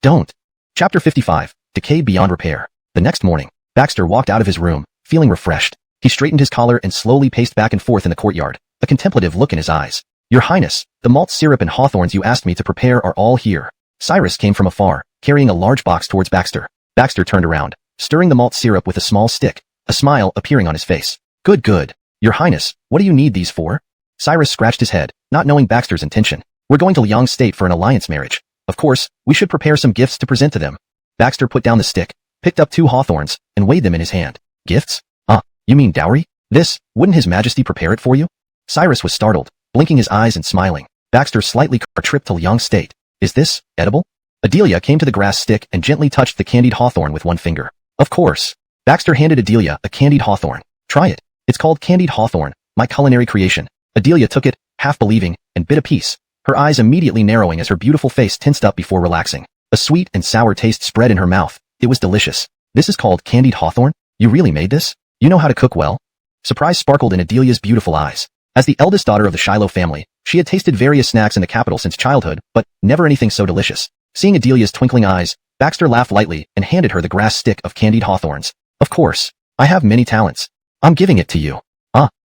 Don't. Chapter 55, Decayed Beyond Repair. The next morning, Baxter walked out of his room, feeling refreshed. He straightened his collar and slowly paced back and forth in the courtyard, a contemplative look in his eyes. Your Highness, the malt syrup and hawthorns you asked me to prepare are all here. Cyrus came from afar, carrying a large box towards Baxter. Baxter turned around, stirring the malt syrup with a small stick, a smile appearing on his face. Good. Your Highness, what do you need these for? Cyrus scratched his head, not knowing Baxter's intention. We're going to Liang State for an alliance marriage. Of course, we should prepare some gifts to present to them. Baxter put down the stick, picked up 2 hawthorns, and weighed them in his hand. Gifts? You mean dowry? Wouldn't His Majesty prepare it for you? Cyrus was startled, blinking his eyes and smiling. Baxter slightly cut a trip to Liang State. Is this edible? Adelia came to the grass stick and gently touched the candied hawthorn with one finger. Of course. Baxter handed Adelia a candied hawthorn. Try it. It's called candied hawthorn, my culinary creation. Adelia took it, half believing, and bit a piece, her eyes immediately narrowing as her beautiful face tensed up before relaxing. A sweet and sour taste spread in her mouth. It was delicious. This is called candied hawthorn? You really made this? You know how to cook well? Surprise sparkled in Adelia's beautiful eyes. As the eldest daughter of the Shiloh family, she had tasted various snacks in the capital since childhood, but never anything so delicious. Seeing Adelia's twinkling eyes, Baxter laughed lightly and handed her the grass stick of candied hawthorns. Of course. I have many talents. I'm giving it to you.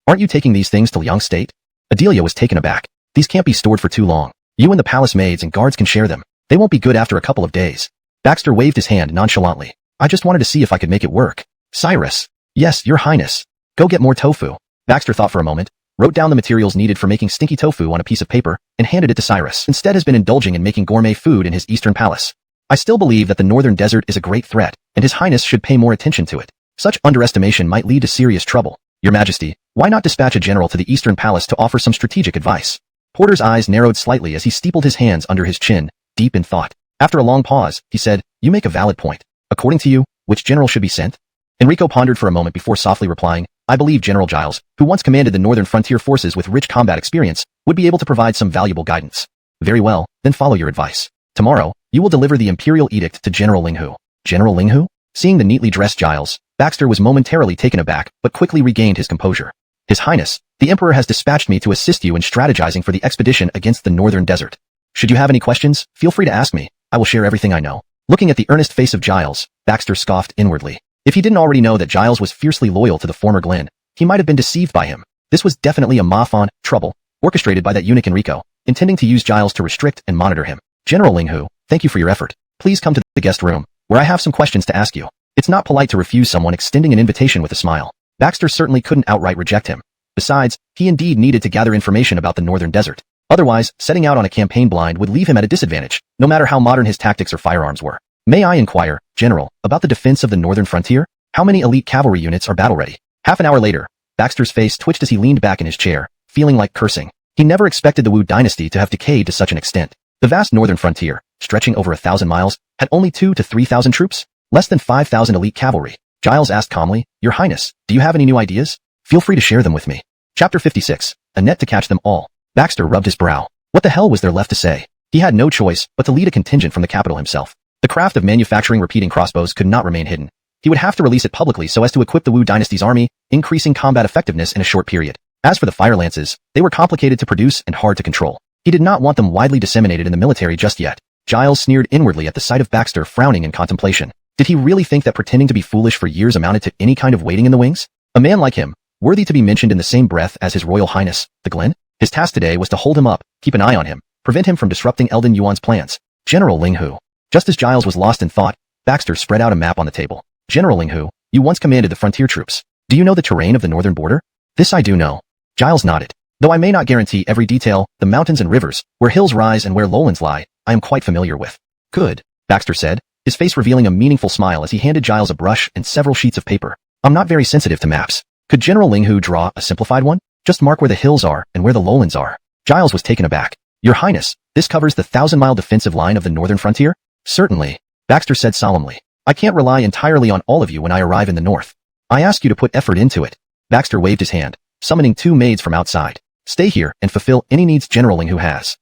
Aren't you taking these things to Liang State? Adelia was taken aback. These can't be stored for too long. You and the palace maids and guards can share them. They won't be good after a couple of days. Baxter waved his hand nonchalantly. I just wanted to see if I could make it work. Cyrus. Yes, Your Highness. Go get more tofu. Baxter thought for a moment, wrote down the materials needed for making stinky tofu on a piece of paper, and handed it to Cyrus. Instead has been indulging in making gourmet food in his eastern palace. I still believe that the northern desert is a great threat, and His Highness should pay more attention to it. Such underestimation might lead to serious trouble. Your Majesty, why not dispatch a general to the eastern palace to offer some strategic advice? Porter's eyes narrowed slightly as he steepled his hands under his chin, deep in thought. After a long pause, he said, You make a valid point. According to you, which general should be sent? Enrico pondered for a moment before softly replying, I believe General Giles, who once commanded the northern frontier forces with rich combat experience, would be able to provide some valuable guidance. Very well, then follow your advice. Tomorrow, you will deliver the imperial edict to General Linghu. General Linghu? Seeing the neatly dressed Giles, Baxter was momentarily taken aback, but quickly regained his composure. His Highness, the Emperor has dispatched me to assist you in strategizing for the expedition against the northern desert. Should you have any questions, feel free to ask me. I will share everything I know. Looking at the earnest face of Giles, Baxter scoffed inwardly. If he didn't already know that Giles was fiercely loyal to the former Glenn, he might have been deceived by him. This was definitely a Mafon trouble, orchestrated by that eunuch Enrico, intending to use Giles to restrict and monitor him. General Linghu, thank you for your effort. Please come to the guest room, where I have some questions to ask you. It's not polite to refuse someone extending an invitation with a smile. Baxter certainly couldn't outright reject him. Besides, he indeed needed to gather information about the northern desert. Otherwise, setting out on a campaign blind would leave him at a disadvantage, no matter how modern his tactics or firearms were. May I inquire, General, about the defense of the northern frontier? How many elite cavalry units are battle-ready? Half an hour later, Baxter's face twitched as he leaned back in his chair, feeling like cursing. He never expected the Wu Dynasty to have decayed to such an extent. The vast northern frontier, stretching over 1,000 miles, had only 2,000 to 3,000 troops, less than 5,000 elite cavalry. Giles asked calmly, Your Highness, do you have any new ideas? Feel free to share them with me. Chapter 56, A Net to Catch Them All. Baxter rubbed his brow. What the hell was there left to say? He had no choice but to lead a contingent from the capital himself. The craft of manufacturing repeating crossbows could not remain hidden. He would have to release it publicly so as to equip the Wu Dynasty's army, increasing combat effectiveness in a short period. As for the fire lances, they were complicated to produce and hard to control. He did not want them widely disseminated in the military just yet. Giles sneered inwardly at the sight of Baxter frowning in contemplation. Did he really think that pretending to be foolish for years amounted to any kind of waiting in the wings? A man like him, worthy to be mentioned in the same breath as His Royal Highness, the Glen? His task today was to hold him up, keep an eye on him, prevent him from disrupting Eldon Yuan's plans. General Linghu. Just as Giles was lost in thought, Baxter spread out a map on the table. General Linghu, you once commanded the frontier troops. Do you know the terrain of the northern border? This I do know. Giles nodded. Though I may not guarantee every detail, the mountains and rivers, where hills rise and where lowlands lie, I am quite familiar with. Good, Baxter said, his face revealing a meaningful smile as he handed Giles a brush and several sheets of paper. I'm not very sensitive to maps. Could General Ling Hu draw a simplified one? Just mark where the hills are and where the lowlands are. Giles was taken aback. Your Highness, this covers the 1,000-mile defensive line of the northern frontier? Certainly, Baxter said solemnly. I can't rely entirely on all of you when I arrive in the north. I ask you to put effort into it. Baxter waved his hand, summoning 2 maids from outside. Stay here and fulfill any needs General Ling Hu has.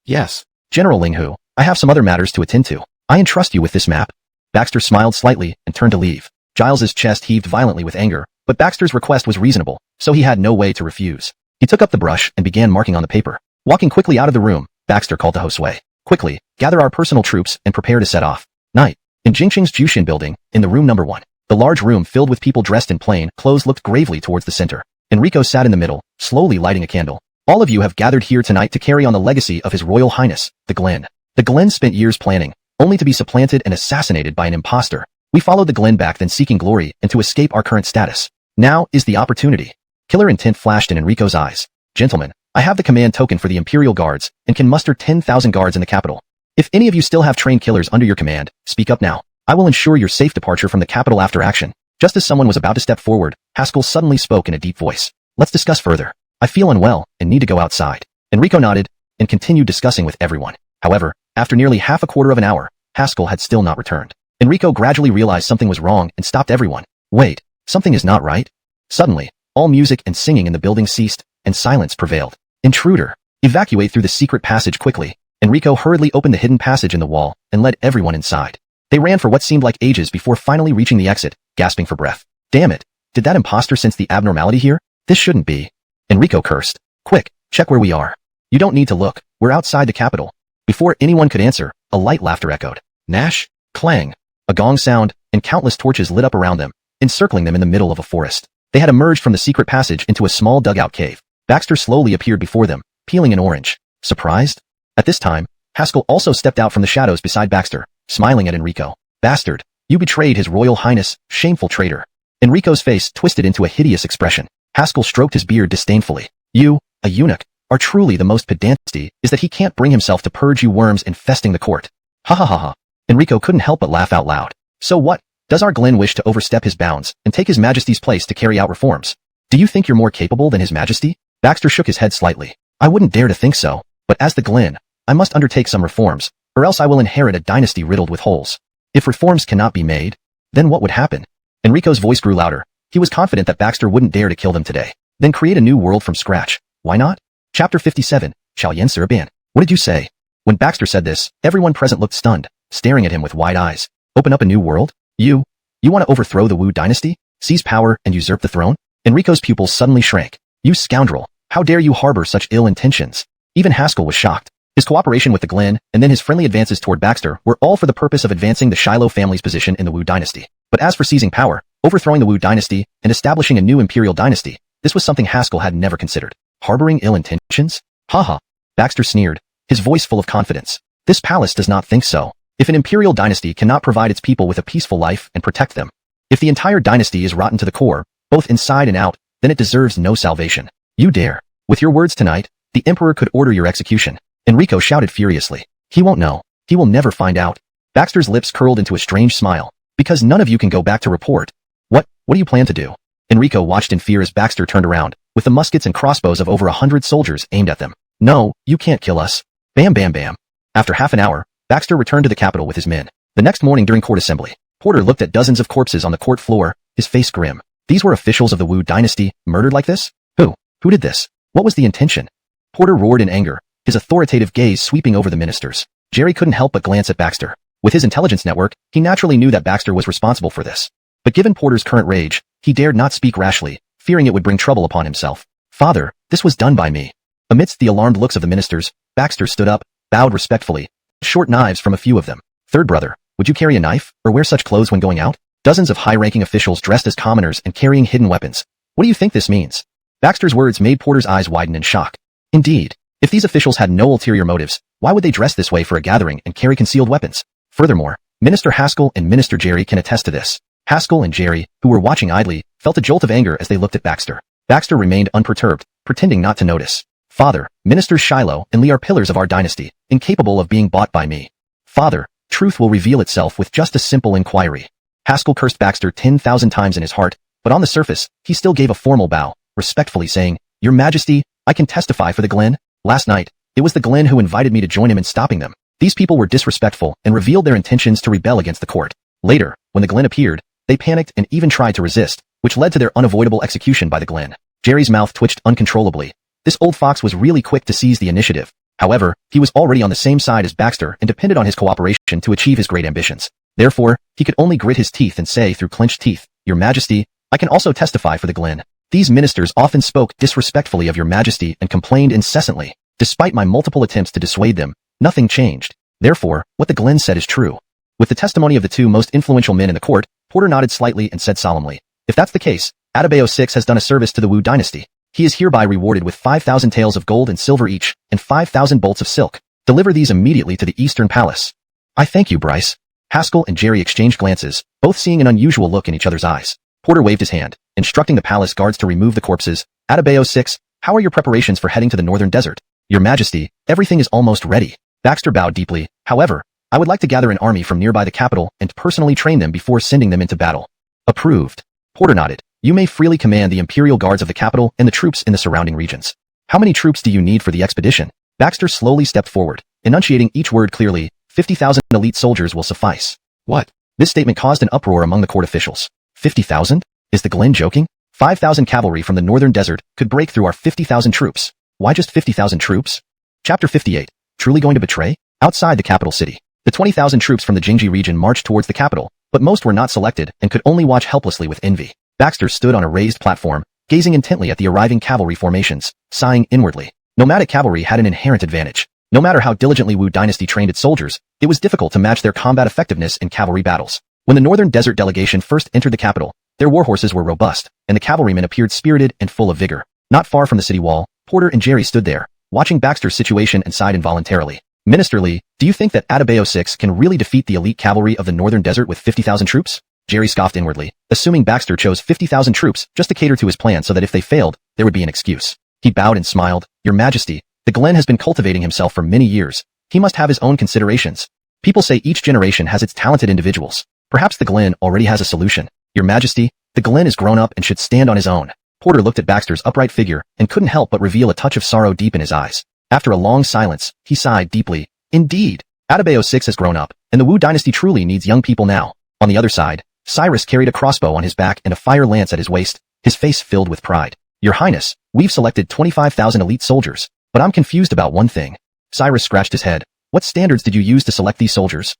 Yes, General Ling Hu, I have some other matters to attend to. I entrust you with this map. Baxter smiled slightly and turned to leave. Giles's chest heaved violently with anger, but Baxter's request was reasonable, so he had no way to refuse. He took up the brush and began marking on the paper. Walking quickly out of the room, Baxter called to Josue. Quickly, gather our personal troops and prepare to set off. Night. In Jingqing's Jushin building, in the room number 1. The large room filled with people dressed in plain clothes looked gravely towards the center. Enrico sat in the middle, slowly lighting a candle. All of you have gathered here tonight to carry on the legacy of His Royal Highness, the Glen. The Glen spent years planning, only to be supplanted and assassinated by an imposter. We followed the Glen back then seeking glory and to escape our current status. Now is the opportunity. Killer intent flashed in Enrico's eyes. Gentlemen, I have the command token for the Imperial Guards and can muster 10,000 guards in the capital. If any of you still have trained killers under your command, speak up now. I will ensure your safe departure from the capital after action. Just as someone was about to step forward, Haskell suddenly spoke in a deep voice. Let's discuss further. I feel unwell and need to go outside. Enrico nodded and continued discussing with everyone. However, after nearly half a quarter of an hour, Haskell had still not returned. Enrico gradually realized something was wrong and stopped everyone. Wait, something is not right? Suddenly, all music and singing in the building ceased, and silence prevailed. Intruder! Evacuate through the secret passage quickly. Enrico hurriedly opened the hidden passage in the wall and led everyone inside. They ran for what seemed like ages before finally reaching the exit, gasping for breath. Damn it! Did that imposter sense the abnormality here? This shouldn't be. Enrico cursed. Quick, check where we are. You don't need to look. We're outside the capital. Before anyone could answer, a light laughter echoed. Nash, clang, a gong sound, and countless torches lit up around them, encircling them in the middle of a forest. They had emerged from the secret passage into a small dugout cave. Baxter slowly appeared before them, peeling an orange. Surprised? At this time, Haskell also stepped out from the shadows beside Baxter, smiling at Enrico. Bastard, you betrayed His Royal Highness, shameful traitor. Enrico's face twisted into a hideous expression. Haskell stroked his beard disdainfully. You, a eunuch, are truly the most pedantic is that he can't bring himself to purge you worms infesting the court. Ha ha ha ha. Enrico couldn't help but laugh out loud. So what? Does our Glen wish to overstep his bounds and take His Majesty's place to carry out reforms? Do you think you're more capable than His Majesty? Baxter shook his head slightly. I wouldn't dare to think so, but as the Glen, I must undertake some reforms, or else I will inherit a dynasty riddled with holes. If reforms cannot be made, then what would happen? Enrico's voice grew louder. He was confident that Baxter wouldn't dare to kill them today. Then create a new world from scratch. Why not? Chapter 57, Xiao Yan Siraban. What did you say? When Baxter said this, everyone present looked stunned, staring at him with wide eyes. Open up a new world? You want to overthrow the Wu Dynasty? Seize power and usurp the throne? Enrico's pupils suddenly shrank. You scoundrel! How dare you harbor such ill intentions? Even Haskell was shocked. His cooperation with the Glen and then his friendly advances toward Baxter were all for the purpose of advancing the Shiloh family's position in the Wu Dynasty. But as for seizing power, overthrowing the Wu Dynasty, and establishing a new imperial dynasty, this was something Haskell had never considered. Harboring ill intentions? Haha. Baxter sneered, his voice full of confidence. This palace does not think so. If an imperial dynasty cannot provide its people with a peaceful life and protect them, if the entire dynasty is rotten to the core, both inside and out, then it deserves no salvation. You dare. With your words tonight, the Emperor could order your execution. Enrico shouted furiously. He won't know. He will never find out. Baxter's lips curled into a strange smile. Because none of you can go back to report. What do you plan to do? Enrico watched in fear as Baxter turned around, with the muskets and crossbows of over 100 soldiers aimed at them. No, you can't kill us. Bam bam bam. After half an hour, Baxter returned to the capital with his men. The next morning during court assembly, Porter looked at dozens of corpses on the court floor, his face grim. These were officials of the Wu Dynasty, murdered like this? Who did this? What was the intention? Porter roared in anger, his authoritative gaze sweeping over the ministers. Jerry couldn't help but glance at Baxter. With his intelligence network, he naturally knew that Baxter was responsible for this. But given Porter's current rage, he dared not speak rashly, fearing it would bring trouble upon himself. Father, this was done by me. Amidst the alarmed looks of the ministers, Baxter stood up, bowed respectfully, short knives from a few of them. Third brother, would you carry a knife, or wear such clothes when going out? Dozens of high-ranking officials dressed as commoners and carrying hidden weapons. What do you think this means? Baxter's words made Porter's eyes widen in shock. Indeed, if these officials had no ulterior motives, why would they dress this way for a gathering and carry concealed weapons? Furthermore, Minister Haskell and Minister Jerry can attest to this. Haskell and Jerry, who were watching idly, felt a jolt of anger as they looked at Baxter. Baxter remained unperturbed, pretending not to notice. Father, Ministers Shiloh and Lee are pillars of our dynasty, incapable of being bought by me. Father, truth will reveal itself with just a simple inquiry. Haskell cursed Baxter 10,000 times in his heart, but on the surface, he still gave a formal bow, respectfully saying, Your Majesty, I can testify for the Glen. Last night, it was the Glen who invited me to join him in stopping them. These people were disrespectful and revealed their intentions to rebel against the court. Later, when the Glen appeared, they panicked and even tried to resist, which led to their unavoidable execution by the Glen. Jerry's mouth twitched uncontrollably. This old fox was really quick to seize the initiative. However, he was already on the same side as Baxter and depended on his cooperation to achieve his great ambitions. Therefore, he could only grit his teeth and say through clenched teeth, Your Majesty, I can also testify for the Glen. These ministers often spoke disrespectfully of Your Majesty and complained incessantly. Despite my multiple attempts to dissuade them, nothing changed. Therefore, what the Glen said is true. With the testimony of the two most influential men in the court, Porter nodded slightly and said solemnly, If that's the case, Adebayo 6 has done a service to the Wu Dynasty. He is hereby rewarded with 5,000 taels of gold and silver each, and 5,000 bolts of silk. Deliver these immediately to the Eastern Palace. I thank you, Bryce. Haskell and Jerry exchanged glances, both seeing an unusual look in each other's eyes. Porter waved his hand, instructing the palace guards to remove the corpses. Adebayo 6, how are your preparations for heading to the northern desert? Your Majesty, everything is almost ready. Baxter bowed deeply. However, I would like to gather an army from nearby the capital and personally train them before sending them into battle. Approved. Porter nodded. You may freely command the Imperial Guards of the capital and the troops in the surrounding regions. How many troops do you need for the expedition? Baxter slowly stepped forward, enunciating each word clearly. 50,000 elite soldiers will suffice. What? This statement caused an uproar among the court officials. 50,000? Is the Glen joking? 5,000 cavalry from the northern desert could break through our 50,000 troops. Why just 50,000 troops? Chapter 58. Truly going to betray? Outside the capital city, the 20,000 troops from the Jingji region marched towards the capital, but most were not selected and could only watch helplessly with envy. Baxter stood on a raised platform, gazing intently at the arriving cavalry formations, sighing inwardly. Nomadic cavalry had an inherent advantage. No matter how diligently Wu Dynasty trained its soldiers, it was difficult to match their combat effectiveness in cavalry battles. When the northern desert delegation first entered the capital, their warhorses were robust, and the cavalrymen appeared spirited and full of vigor. Not far from the city wall, Porter and Jerry stood there, watching Baxter's situation and sighed involuntarily. Minister Lee, do you think that Adebayo 6 can really defeat the elite cavalry of the northern desert with 50,000 troops? Jerry scoffed inwardly, assuming Baxter chose 50,000 troops just to cater to his plan so that if they failed, there would be an excuse. He bowed and smiled. Your Majesty, the Glen has been cultivating himself for many years. He must have his own considerations. People say each generation has its talented individuals. Perhaps the Glen already has a solution. Your Majesty, the Glen is grown up and should stand on his own. Porter looked at Baxter's upright figure and couldn't help but reveal a touch of sorrow deep in his eyes. After a long silence, he sighed deeply. Indeed, Adebayo 6 has grown up, and the Wu Dynasty truly needs young people now. On the other side, Cyrus carried a crossbow on his back and a fire lance at his waist, his face filled with pride. Your Highness, we've selected 25,000 elite soldiers, but I'm confused about one thing. Cyrus scratched his head. What standards did you use to select these soldiers?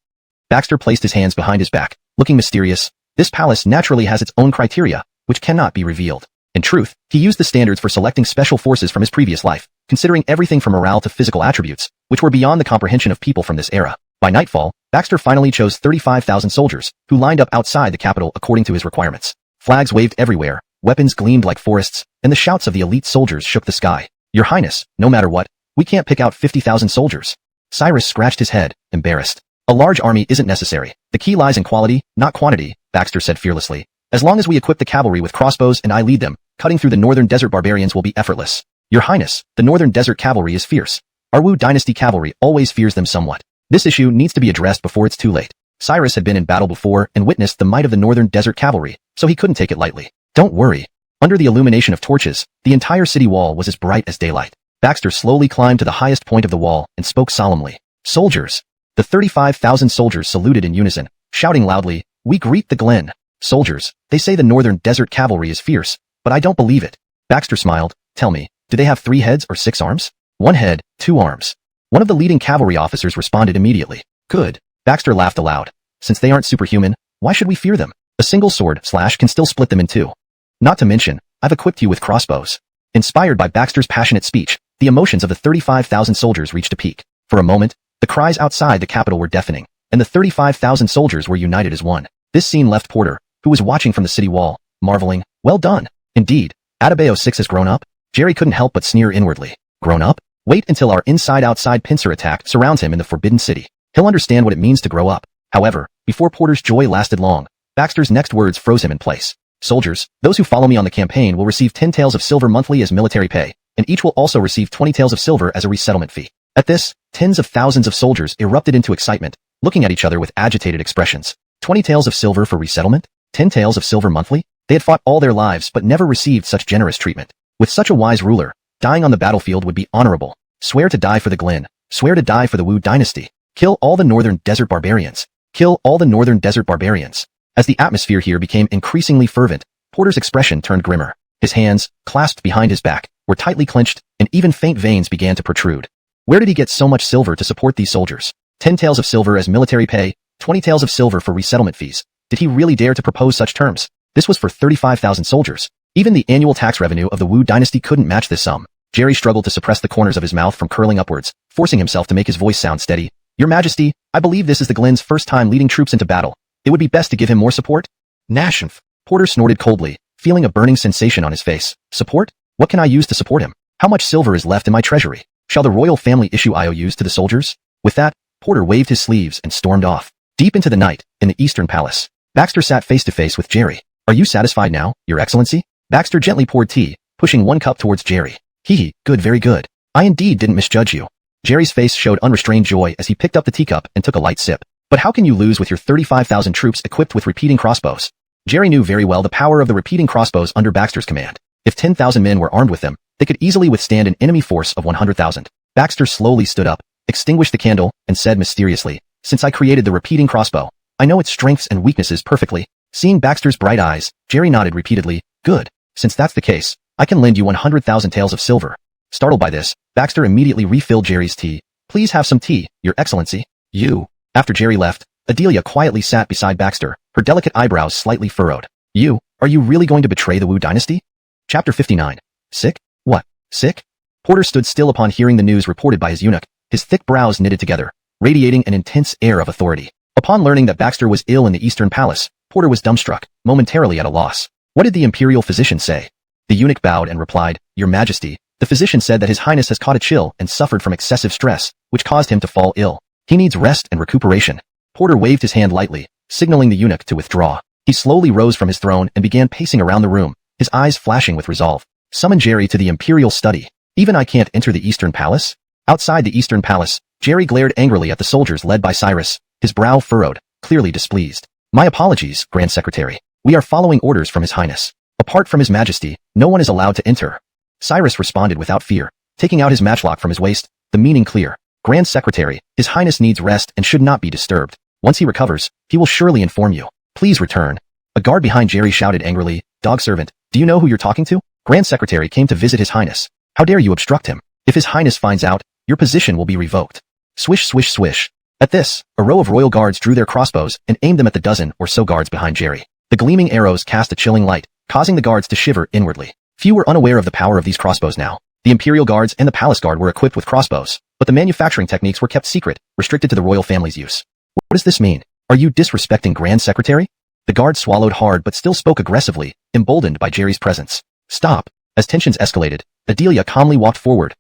Baxter placed his hands behind his back, looking mysterious. This palace naturally has its own criteria, which cannot be revealed. In truth, he used the standards for selecting special forces from his previous life, considering everything from morale to physical attributes, which were beyond the comprehension of people from this era. By nightfall, Baxter finally chose 35,000 soldiers, who lined up outside the capital according to his requirements. Flags waved everywhere, weapons gleamed like forests, and the shouts of the elite soldiers shook the sky. Your Highness, no matter what, we can't pick out 50,000 soldiers. Cyrus scratched his head, embarrassed. A large army isn't necessary. The key lies in quality, not quantity, Baxter said fearlessly. As long as we equip the cavalry with crossbows and I lead them, cutting through the northern desert barbarians will be effortless. Your Highness, the northern desert cavalry is fierce. Our Wu Dynasty cavalry always fears them somewhat. This issue needs to be addressed before it's too late. Cyrus had been in battle before and witnessed the might of the northern desert cavalry, so he couldn't take it lightly. Don't worry. Under the illumination of torches, the entire city wall was as bright as daylight. Baxter slowly climbed to the highest point of the wall and spoke solemnly. Soldiers! The 35,000 soldiers saluted in unison, shouting loudly, We greet the Glen. Soldiers, they say the northern desert cavalry is fierce, but I don't believe it. Baxter smiled. Tell me, do they have 3 heads or 6 arms? 1 head, 2 arms. One of the leading cavalry officers responded immediately. Good. Baxter laughed aloud. Since they aren't superhuman, why should we fear them? A single sword slash can still split them in 2. Not to mention, I've equipped you with crossbows. Inspired by Baxter's passionate speech, the emotions of the 35,000 soldiers reached a peak. For a moment, the cries outside the capital were deafening, and the 35,000 soldiers were united as one. This scene left Porter, who was watching from the city wall, marveling. Well done. Indeed, Adebayo 6 has grown up. Jerry couldn't help but sneer inwardly. Grown up? Wait until our inside-outside pincer attack surrounds him in the Forbidden City. He'll understand what it means to grow up. However, before Porter's joy lasted long, Baxter's next words froze him in place. Soldiers, those who follow me on the campaign will receive 10 taels of silver monthly as military pay, and each will also receive 20 taels of silver as a resettlement fee. At this, tens of thousands of soldiers erupted into excitement, looking at each other with agitated expressions. 20 taels of silver for resettlement? 10 taels of silver monthly? They had fought all their lives but never received such generous treatment. With such a wise ruler, dying on the battlefield would be honorable. Swear to die for the Glen. Swear to die for the Wu Dynasty. Kill all the northern desert barbarians. Kill all the northern desert barbarians. As the atmosphere here became increasingly fervent, Porter's expression turned grimmer. His hands, clasped behind his back, were tightly clenched, and even faint veins began to protrude. Where did he get so much silver to support these soldiers? 10 taels of silver as military pay, 20 taels of silver for resettlement fees. Did he really dare to propose such terms? This was for 35,000 soldiers. Even the annual tax revenue of the Wu Dynasty couldn't match this sum. Jerry struggled to suppress the corners of his mouth from curling upwards, forcing himself to make his voice sound steady. Your Majesty, I believe this is the Glen's first time leading troops into battle. It would be best to give him more support. Nashmph. Porter snorted coldly, feeling a burning sensation on his face. Support? What can I use to support him? How much silver is left in my treasury? Shall the royal family issue IOUs to the soldiers? With that, Porter waved his sleeves and stormed off. Deep into the night, in the Eastern Palace, Baxter sat face to face with Jerry. Are you satisfied now, Your Excellency? Baxter gently poured tea, pushing one cup towards Jerry. Hee, good, very good. I indeed didn't misjudge you. Jerry's face showed unrestrained joy as he picked up the teacup and took a light sip. But how can you lose with your 35,000 troops equipped with repeating crossbows? Jerry knew very well the power of the repeating crossbows under Baxter's command. If 10,000 men were armed with them, they could easily withstand an enemy force of 100,000. Baxter slowly stood up, extinguished the candle, and said mysteriously, Since I created the repeating crossbow, I know its strengths and weaknesses perfectly. Seeing Baxter's bright eyes, Jerry nodded repeatedly. Good. Since that's the case, I can lend you 100,000 taels of silver. Startled by this, Baxter immediately refilled Jerry's tea. Please have some tea, Your Excellency. You. After Jerry left, Adelia quietly sat beside Baxter, her delicate eyebrows slightly furrowed. You, are you really going to betray the Wu Dynasty? Chapter 59. Sick? What? Sick? Porter stood still upon hearing the news reported by his eunuch, his thick brows knitted together, radiating an intense air of authority. Upon learning that Baxter was ill in the Eastern Palace, Porter was dumbstruck, momentarily at a loss. What did the imperial physician say? The eunuch bowed and replied, Your Majesty, the physician said that His Highness has caught a chill and suffered from excessive stress, which caused him to fall ill. He needs rest and recuperation. Porter waved his hand lightly, signaling the eunuch to withdraw. He slowly rose from his throne and began pacing around the room, his eyes flashing with resolve. Summon Jerry to the imperial study. Even I can't enter the Eastern Palace? Outside the Eastern Palace, Jerry glared angrily at the soldiers led by Cyrus, his brow furrowed, clearly displeased. My apologies, Grand Secretary. We are following orders from His Highness. Apart from His Majesty, no one is allowed to enter. Cyrus responded without fear, taking out his matchlock from his waist, the meaning clear. Grand Secretary, His Highness needs rest and should not be disturbed. Once he recovers, he will surely inform you. Please return. A guard behind Jerry shouted angrily, Dog servant, do you know who you're talking to? Grand Secretary came to visit His Highness. How dare you obstruct him? If His Highness finds out, your position will be revoked. Swish, swish, swish. At this, a row of royal guards drew their crossbows and aimed them at the dozen or so guards behind Jerry. The gleaming arrows cast a chilling light, causing the guards to shiver inwardly. Few were unaware of the power of these crossbows now. The Imperial Guards and the Palace Guard were equipped with crossbows, but the manufacturing techniques were kept secret, restricted to the royal family's use. What does this mean? Are you disrespecting Grand Secretary? The guard swallowed hard but still spoke aggressively, emboldened by Jerry's presence. Stop. As tensions escalated, Adelia calmly walked forward.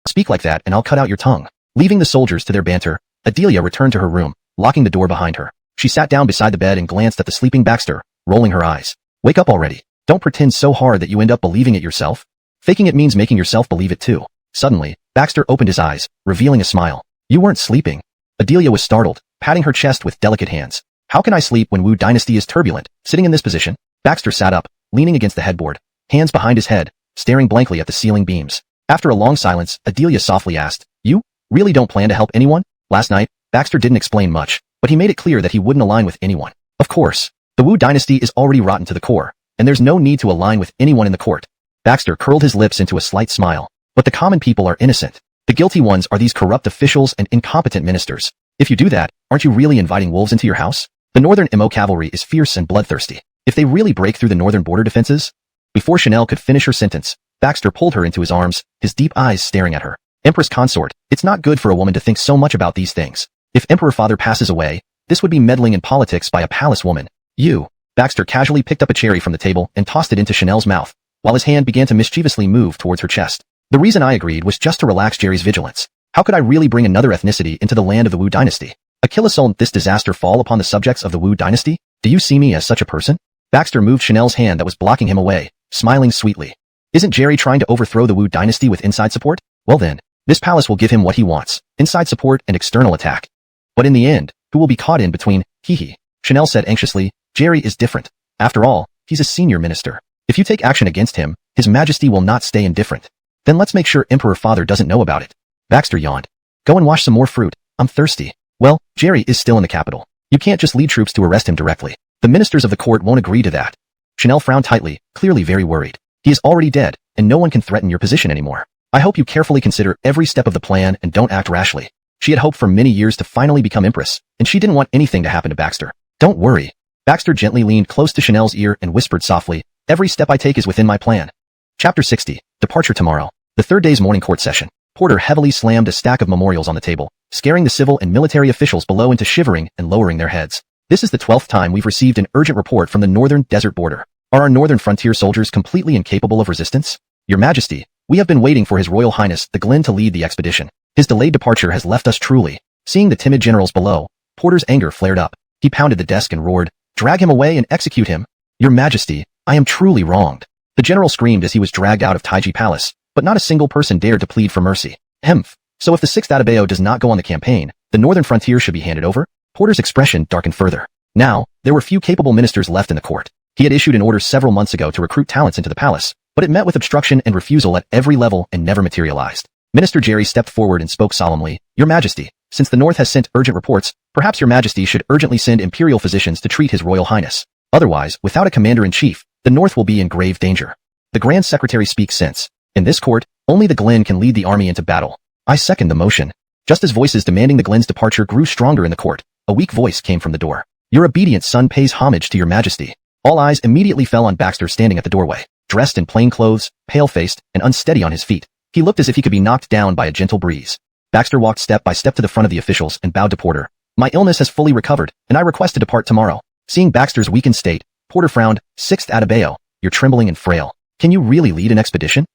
Speak like that and I'll cut out your tongue. Leaving the soldiers to their banter, Adelia returned to her room, locking the door behind her. She sat down beside the bed and glanced at the sleeping Baxter, rolling her eyes. Wake up already. Don't pretend so hard that you end up believing it yourself. Faking it means making yourself believe it too. Suddenly, Baxter opened his eyes, revealing a smile. You weren't sleeping. Adelia was startled, patting her chest with delicate hands. How can I sleep when Wu Dynasty is turbulent? Sitting in this position, Baxter sat up, leaning against the headboard, hands behind his head, staring blankly at the ceiling beams. After a long silence, Adelia softly asked, You really don't plan to help anyone? Last night, Baxter didn't explain much, but he made it clear that he wouldn't align with anyone. Of course, the Wu Dynasty is already rotten to the core, and there's no need to align with anyone in the court. Baxter curled his lips into a slight smile. But the common people are innocent. The guilty ones are these corrupt officials and incompetent ministers. If you do that, aren't you really inviting wolves into your house? The Northern MO cavalry is fierce and bloodthirsty. If they really break through the northern border defenses? Before Chanel could finish her sentence, Baxter pulled her into his arms, his deep eyes staring at her. Empress consort, it's not good for a woman to think so much about these things. If Emperor Father passes away, this would be meddling in politics by a palace woman. You. Baxter casually picked up a cherry from the table and tossed it into Chanel's mouth, while his hand began to mischievously move towards her chest. The reason I agreed was just to relax Jerry's vigilance. How could I really bring another ethnicity into the land of the Wu Dynasty? Achilles, this disaster fall upon the subjects of the Wu Dynasty? Do you see me as such a person? Baxter moved Chanel's hand that was blocking him away, smiling sweetly. Isn't Jerry trying to overthrow the Wu Dynasty with inside support? Well then, this palace will give him what he wants, inside support and external attack. But in the end, who will be caught in between? Hee. Chanel said anxiously, Jerry is different. After all, he's a senior minister. If you take action against him, His Majesty will not stay indifferent. Then let's make sure Emperor Father doesn't know about it. Baxter yawned. Go and wash some more fruit. I'm thirsty. Well, Jerry is still in the capital. You can't just lead troops to arrest him directly. The ministers of the court won't agree to that. Chanel frowned tightly, clearly very worried. He is already dead, and no one can threaten your position anymore. I hope you carefully consider every step of the plan and don't act rashly. She had hoped for many years to finally become empress, and she didn't want anything to happen to Baxter. Don't worry. Baxter gently leaned close to Chanel's ear and whispered softly, every step I take is within my plan. Chapter 60. Departure tomorrow. The third day's morning court session. Porter heavily slammed a stack of memorials on the table, scaring the civil and military officials below into shivering and lowering their heads. This is the 12th time we've received an urgent report from the northern desert border. Are our northern frontier soldiers completely incapable of resistance? Your Majesty, we have been waiting for His Royal Highness the Glen to lead the expedition. His delayed departure has left us truly. Seeing the timid generals below, Porter's anger flared up. He pounded the desk and roared, drag him away and execute him. Your Majesty, I am truly wronged. The general screamed as he was dragged out of Taiji Palace, but not a single person dared to plead for mercy. Hemph. So if the 6th Atabeo does not go on the campaign, the northern frontier should be handed over? Porter's expression darkened further. Now, there were few capable ministers left in the court. He had issued an order several months ago to recruit talents into the palace, but it met with obstruction and refusal at every level and never materialized. Minister Jerry stepped forward and spoke solemnly, Your Majesty, since the North has sent urgent reports, perhaps Your Majesty should urgently send imperial physicians to treat His Royal Highness. Otherwise, without a commander-in-chief, the North will be in grave danger. The Grand Secretary speaks sense. In this court, only the Glen can lead the army into battle. I second the motion. Just as voices demanding the Glen's departure grew stronger in the court, a weak voice came from the door. Your obedient son pays homage to Your Majesty. All eyes immediately fell on Baxter standing at the doorway, dressed in plain clothes, pale-faced, and unsteady on his feet. He looked as if he could be knocked down by a gentle breeze. Baxter walked step by step to the front of the officials and bowed to Porter. My illness has fully recovered, and I request to depart tomorrow. Seeing Baxter's weakened state, Porter frowned, 6th Atabeo, you're trembling and frail. Can you really lead an expedition?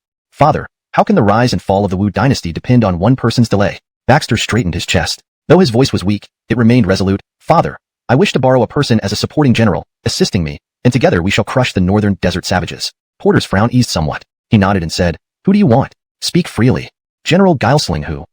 Father, how can the rise and fall of the Wu Dynasty depend on one person's delay? Baxter straightened his chest. Though his voice was weak, it remained resolute. Father, I wish to borrow a person as a supporting general, assisting me, and together we shall crush the northern desert savages. Porter's frown eased somewhat. He nodded and said, Who do you want? Speak freely. General Gilesling who?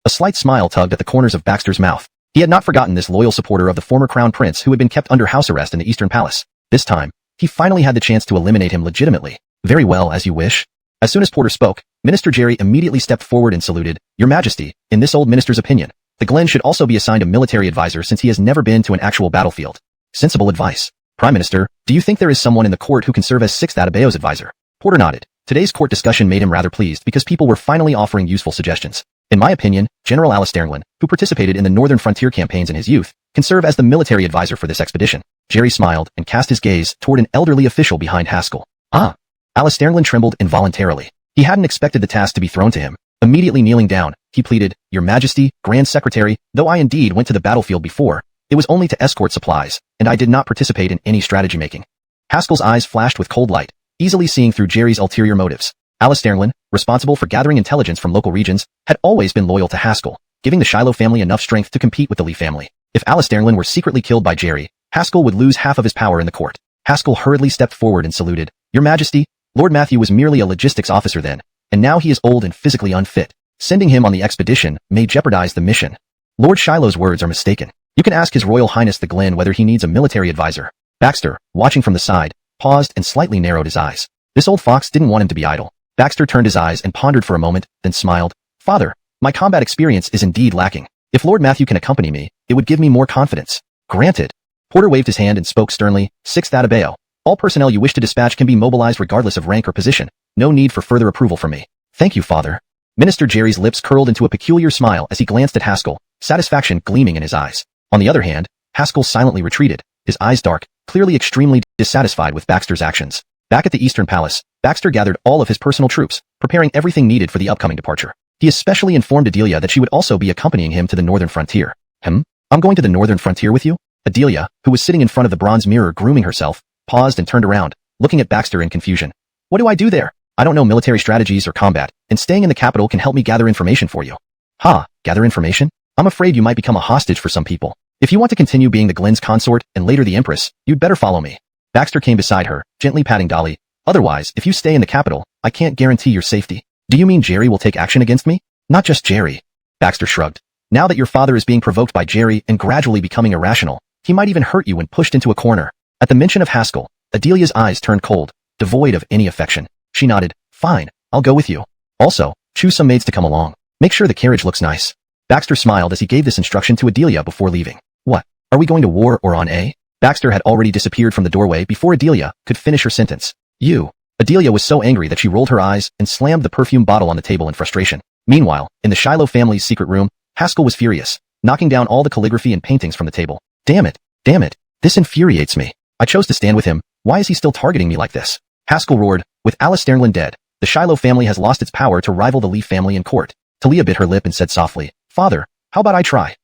A slight smile tugged at the corners of Baxter's mouth. He had not forgotten this loyal supporter of the former crown prince who had been kept under house arrest in the Eastern Palace. This time, he finally had the chance to eliminate him legitimately. Very well, as you wish. As soon as Porter spoke, Minister Jerry immediately stepped forward and saluted, Your Majesty, in this old minister's opinion, the Glen should also be assigned a military advisor since he has never been to an actual battlefield. Sensible advice. Prime Minister, do you think there is someone in the court who can serve as 6th Atabeo's advisor? Porter nodded. Today's court discussion made him rather pleased because people were finally offering useful suggestions. In my opinion, General Alistairnlin, who participated in the northern frontier campaigns in his youth, can serve as the military advisor for this expedition. Jerry smiled and cast his gaze toward an elderly official behind Haskell. Ah! Alistairnlin trembled involuntarily. He hadn't expected the task to be thrown to him. Immediately kneeling down, he pleaded, Your Majesty, Grand Secretary, though I indeed went to the battlefield before, it was only to escort supplies, and I did not participate in any strategy making. Haskell's eyes flashed with cold light, easily seeing through Jerry's ulterior motives. Alistairnlin, responsible for gathering intelligence from local regions, had always been loyal to Haskell, giving the Shiloh family enough strength to compete with the Lee family. If Alistairlin were secretly killed by Jerry, Haskell would lose half of his power in the court. Haskell hurriedly stepped forward and saluted, Your Majesty, Lord Matthew was merely a logistics officer then, and now he is old and physically unfit. Sending him on the expedition may jeopardize the mission. Lord Shiloh's words are mistaken. You can ask His Royal Highness the Glen whether he needs a military advisor. Baxter, watching from the side, paused and slightly narrowed his eyes. This old fox didn't want him to be idle. Baxter turned his eyes and pondered for a moment, then smiled. Father, my combat experience is indeed lacking. If Lord Matthew can accompany me, it would give me more confidence. Granted. Porter waved his hand and spoke sternly, 6th Atabeo. All personnel you wish to dispatch can be mobilized regardless of rank or position. No need for further approval from me. Thank you, Father. Minister Jerry's lips curled into a peculiar smile as he glanced at Haskell, satisfaction gleaming in his eyes. On the other hand, Haskell silently retreated, his eyes dark, clearly extremely dissatisfied with Baxter's actions. Back at the Eastern Palace, Baxter gathered all of his personal troops, preparing everything needed for the upcoming departure. He especially informed Adelia that she would also be accompanying him to the northern frontier. I'm going to the northern frontier with you? Adelia, who was sitting in front of the bronze mirror grooming herself, paused and turned around, looking at Baxter in confusion. What do I do there? I don't know military strategies or combat, and staying in the capital can help me gather information for you. Ha, gather information? I'm afraid you might become a hostage for some people. If you want to continue being the Glen's consort and later the Empress, you'd better follow me. Baxter came beside her, gently patting Dolly. Otherwise, if you stay in the capital, I can't guarantee your safety. Do you mean Jerry will take action against me? Not just Jerry. Baxter shrugged. Now that your father is being provoked by Jerry and gradually becoming irrational, he might even hurt you when pushed into a corner. At the mention of Haskell, Adelia's eyes turned cold, devoid of any affection. She nodded. Fine, I'll go with you. Also, choose some maids to come along. Make sure the carriage looks nice. Baxter smiled as he gave this instruction to Adelia before leaving. What? Are we going to war or on A? Baxter had already disappeared from the doorway before Adelia could finish her sentence. You. Adelia was so angry that she rolled her eyes and slammed the perfume bottle on the table in frustration. Meanwhile, in the Shiloh family's secret room, Haskell was furious, knocking down all the calligraphy and paintings from the table. Damn it. This infuriates me. I chose to stand with him. Why is he still targeting me like this? Haskell roared. With Alice Sternlin dead, the Shiloh family has lost its power to rival the Leaf family in court. Talia bit her lip and said softly, Father, how about I try?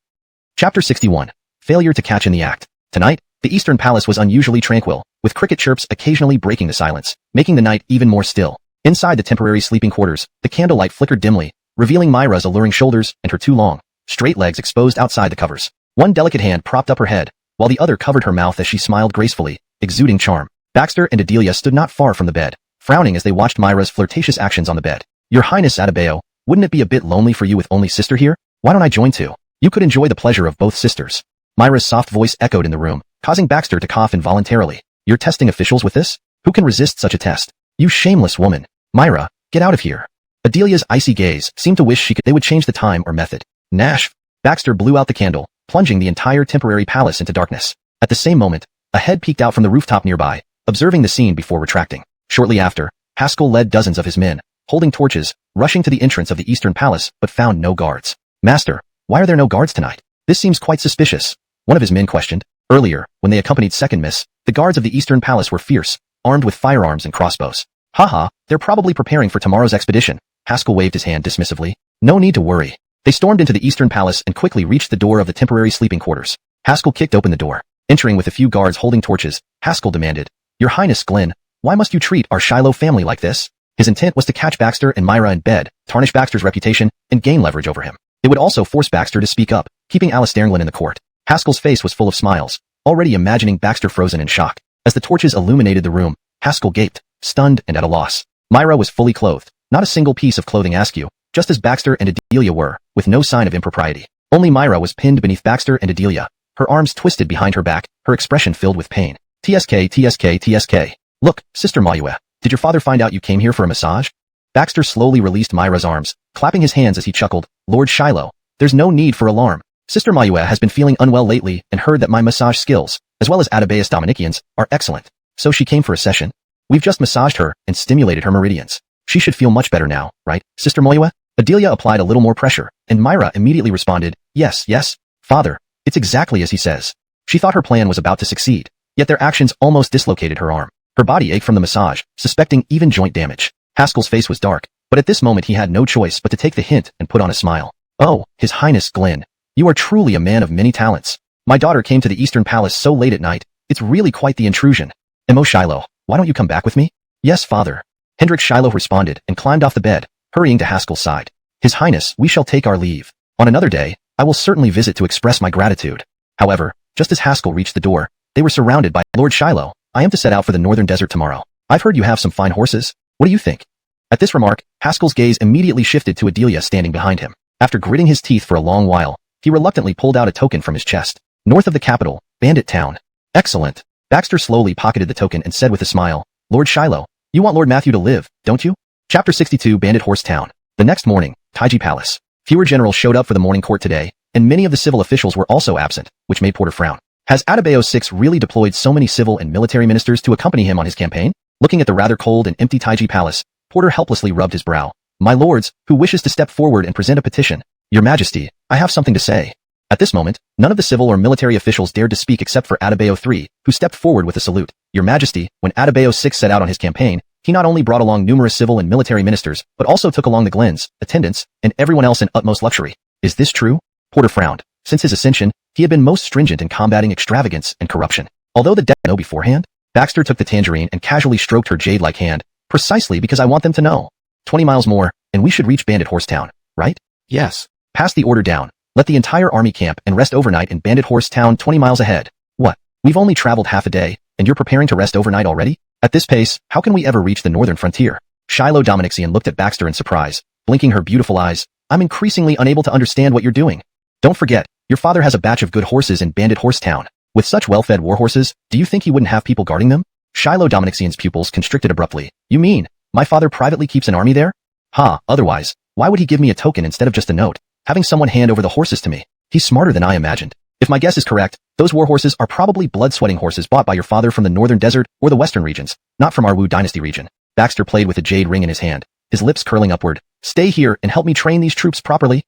Chapter 61. Failure to catch in the act. Tonight, the Eastern Palace was unusually tranquil, with cricket chirps occasionally breaking the silence, making the night even more still. Inside the temporary sleeping quarters, the candlelight flickered dimly, revealing Myra's alluring shoulders and her two long, straight legs exposed outside the covers. One delicate hand propped up her head, while the other covered her mouth as she smiled gracefully, exuding charm. Baxter and Adelia stood not far from the bed, frowning as they watched Myra's flirtatious actions on the bed. Your Highness Adebayo, wouldn't it be a bit lonely for you with only sister here? Why don't I join too? You could enjoy the pleasure of both sisters. Myra's soft voice echoed in the room, causing Baxter to cough involuntarily. You're testing officials with this? Who can resist such a test? You shameless woman. Myra, get out of here. Adelia's icy gaze seemed to wish they would change the time or method. Nash. Baxter blew out the candle, plunging the entire temporary palace into darkness. At the same moment, a head peeked out from the rooftop nearby, observing the scene before retracting. Shortly after, Haskell led dozens of his men, holding torches, rushing to the entrance of the Eastern Palace but found no guards. Master, why are there no guards tonight? This seems quite suspicious. One of his men questioned. Earlier, when they accompanied Second Miss, the guards of the Eastern Palace were fierce, armed with firearms and crossbows. Haha, they're probably preparing for tomorrow's expedition. Haskell waved his hand dismissively. No need to worry. They stormed into the Eastern Palace and quickly reached the door of the temporary sleeping quarters. Haskell kicked open the door. Entering with a few guards holding torches, Haskell demanded, Your Highness Glenn, why must you treat our Shiloh family like this? His intent was to catch Baxter and Myra in bed, tarnish Baxter's reputation, and gain leverage over him. It would also force Baxter to speak up, keeping Alice Sternlin in the court. Haskell's face was full of smiles, already imagining Baxter frozen in shock. As the torches illuminated the room, Haskell gaped, stunned and at a loss. Myra was fully clothed, not a single piece of clothing askew, just as Baxter and Adelia were, with no sign of impropriety. Only Myra was pinned beneath Baxter and Adelia, her arms twisted behind her back, her expression filled with pain. TSK. Look, Sister Mayue, did your father find out you came here for a massage? Baxter slowly released Myra's arms, clapping his hands as he chuckled. Lord Shiloh, there's no need for alarm. Sister Mayue has been feeling unwell lately and heard that my massage skills, as well as Adebayo's Dominicians, are excellent. So she came for a session. We've just massaged her and stimulated her meridians. She should feel much better now, right, Sister Mayue? Adelia applied a little more pressure, and Myra immediately responded, Yes, Father, it's exactly as he says. She thought her plan was about to succeed, yet their actions almost dislocated her arm. Her body ached from the massage, suspecting even joint damage. Haskell's face was dark, but at this moment he had no choice but to take the hint and put on a smile. Oh, His Highness Glenn, you are truly a man of many talents. My daughter came to the Eastern Palace so late at night, it's really quite the intrusion. Mo Shiloh, why don't you come back with me? Yes, Father. Hendrik Shiloh responded and climbed off the bed, hurrying to Haskell's side. His Highness, we shall take our leave. On another day, I will certainly visit to express my gratitude. However, just as Haskell reached the door, they were surrounded by Lord Shiloh. I am to set out for the northern desert tomorrow. I've heard you have some fine horses. What do you think? At this remark, Haskell's gaze immediately shifted to Adelia standing behind him. After gritting his teeth for a long while, he reluctantly pulled out a token from his chest. North of the capital, Bandit Town. Excellent. Baxter slowly pocketed the token and said with a smile, Lord Shiloh, you want Lord Matthew to live, don't you? Chapter 62 Bandit Horse Town. The next morning, Taiji Palace. Fewer generals showed up for the morning court today, and many of the civil officials were also absent, which made Porter frown. Has Adebayo VI really deployed so many civil and military ministers to accompany him on his campaign? Looking at the rather cold and empty Taiji Palace, Porter helplessly rubbed his brow. My lords, who wishes to step forward and present a petition? Your Majesty, I have something to say. At this moment, none of the civil or military officials dared to speak except for Adebayo III, who stepped forward with a salute. Your Majesty, when Adebayo VI set out on his campaign, he not only brought along numerous civil and military ministers, but also took along the Glens, attendants, and everyone else in utmost luxury. Is this true? Porter frowned. Since his ascension, he had been most stringent in combating extravagance and corruption. Although the dead know beforehand, Baxter took the tangerine and casually stroked her jade-like hand, precisely because I want them to know. 20 miles more, and we should reach Bandit Horse Town, right? Yes. Pass the order down. Let the entire army camp and rest overnight in Bandit Horse Town 20 miles ahead. What? We've only traveled half a day, and you're preparing to rest overnight already? At this pace, how can we ever reach the northern frontier? Shiloh Dominixian looked at Baxter in surprise, blinking her beautiful eyes. I'm increasingly unable to understand what you're doing. Don't forget, your father has a batch of good horses in Bandit Horse Town. With such well-fed war horses, do you think he wouldn't have people guarding them? Shiloh Dominixian's pupils constricted abruptly. You mean, my father privately keeps an army there? Otherwise, why would he give me a token instead of just a note, having someone hand over the horses to me? He's smarter than I imagined. If my guess is correct, those war horses are probably blood-sweating horses bought by your father from the northern desert or the western regions, not from our Wu Dynasty region. Baxter played with a jade ring in his hand, his lips curling upward. Stay here and help me train these troops properly.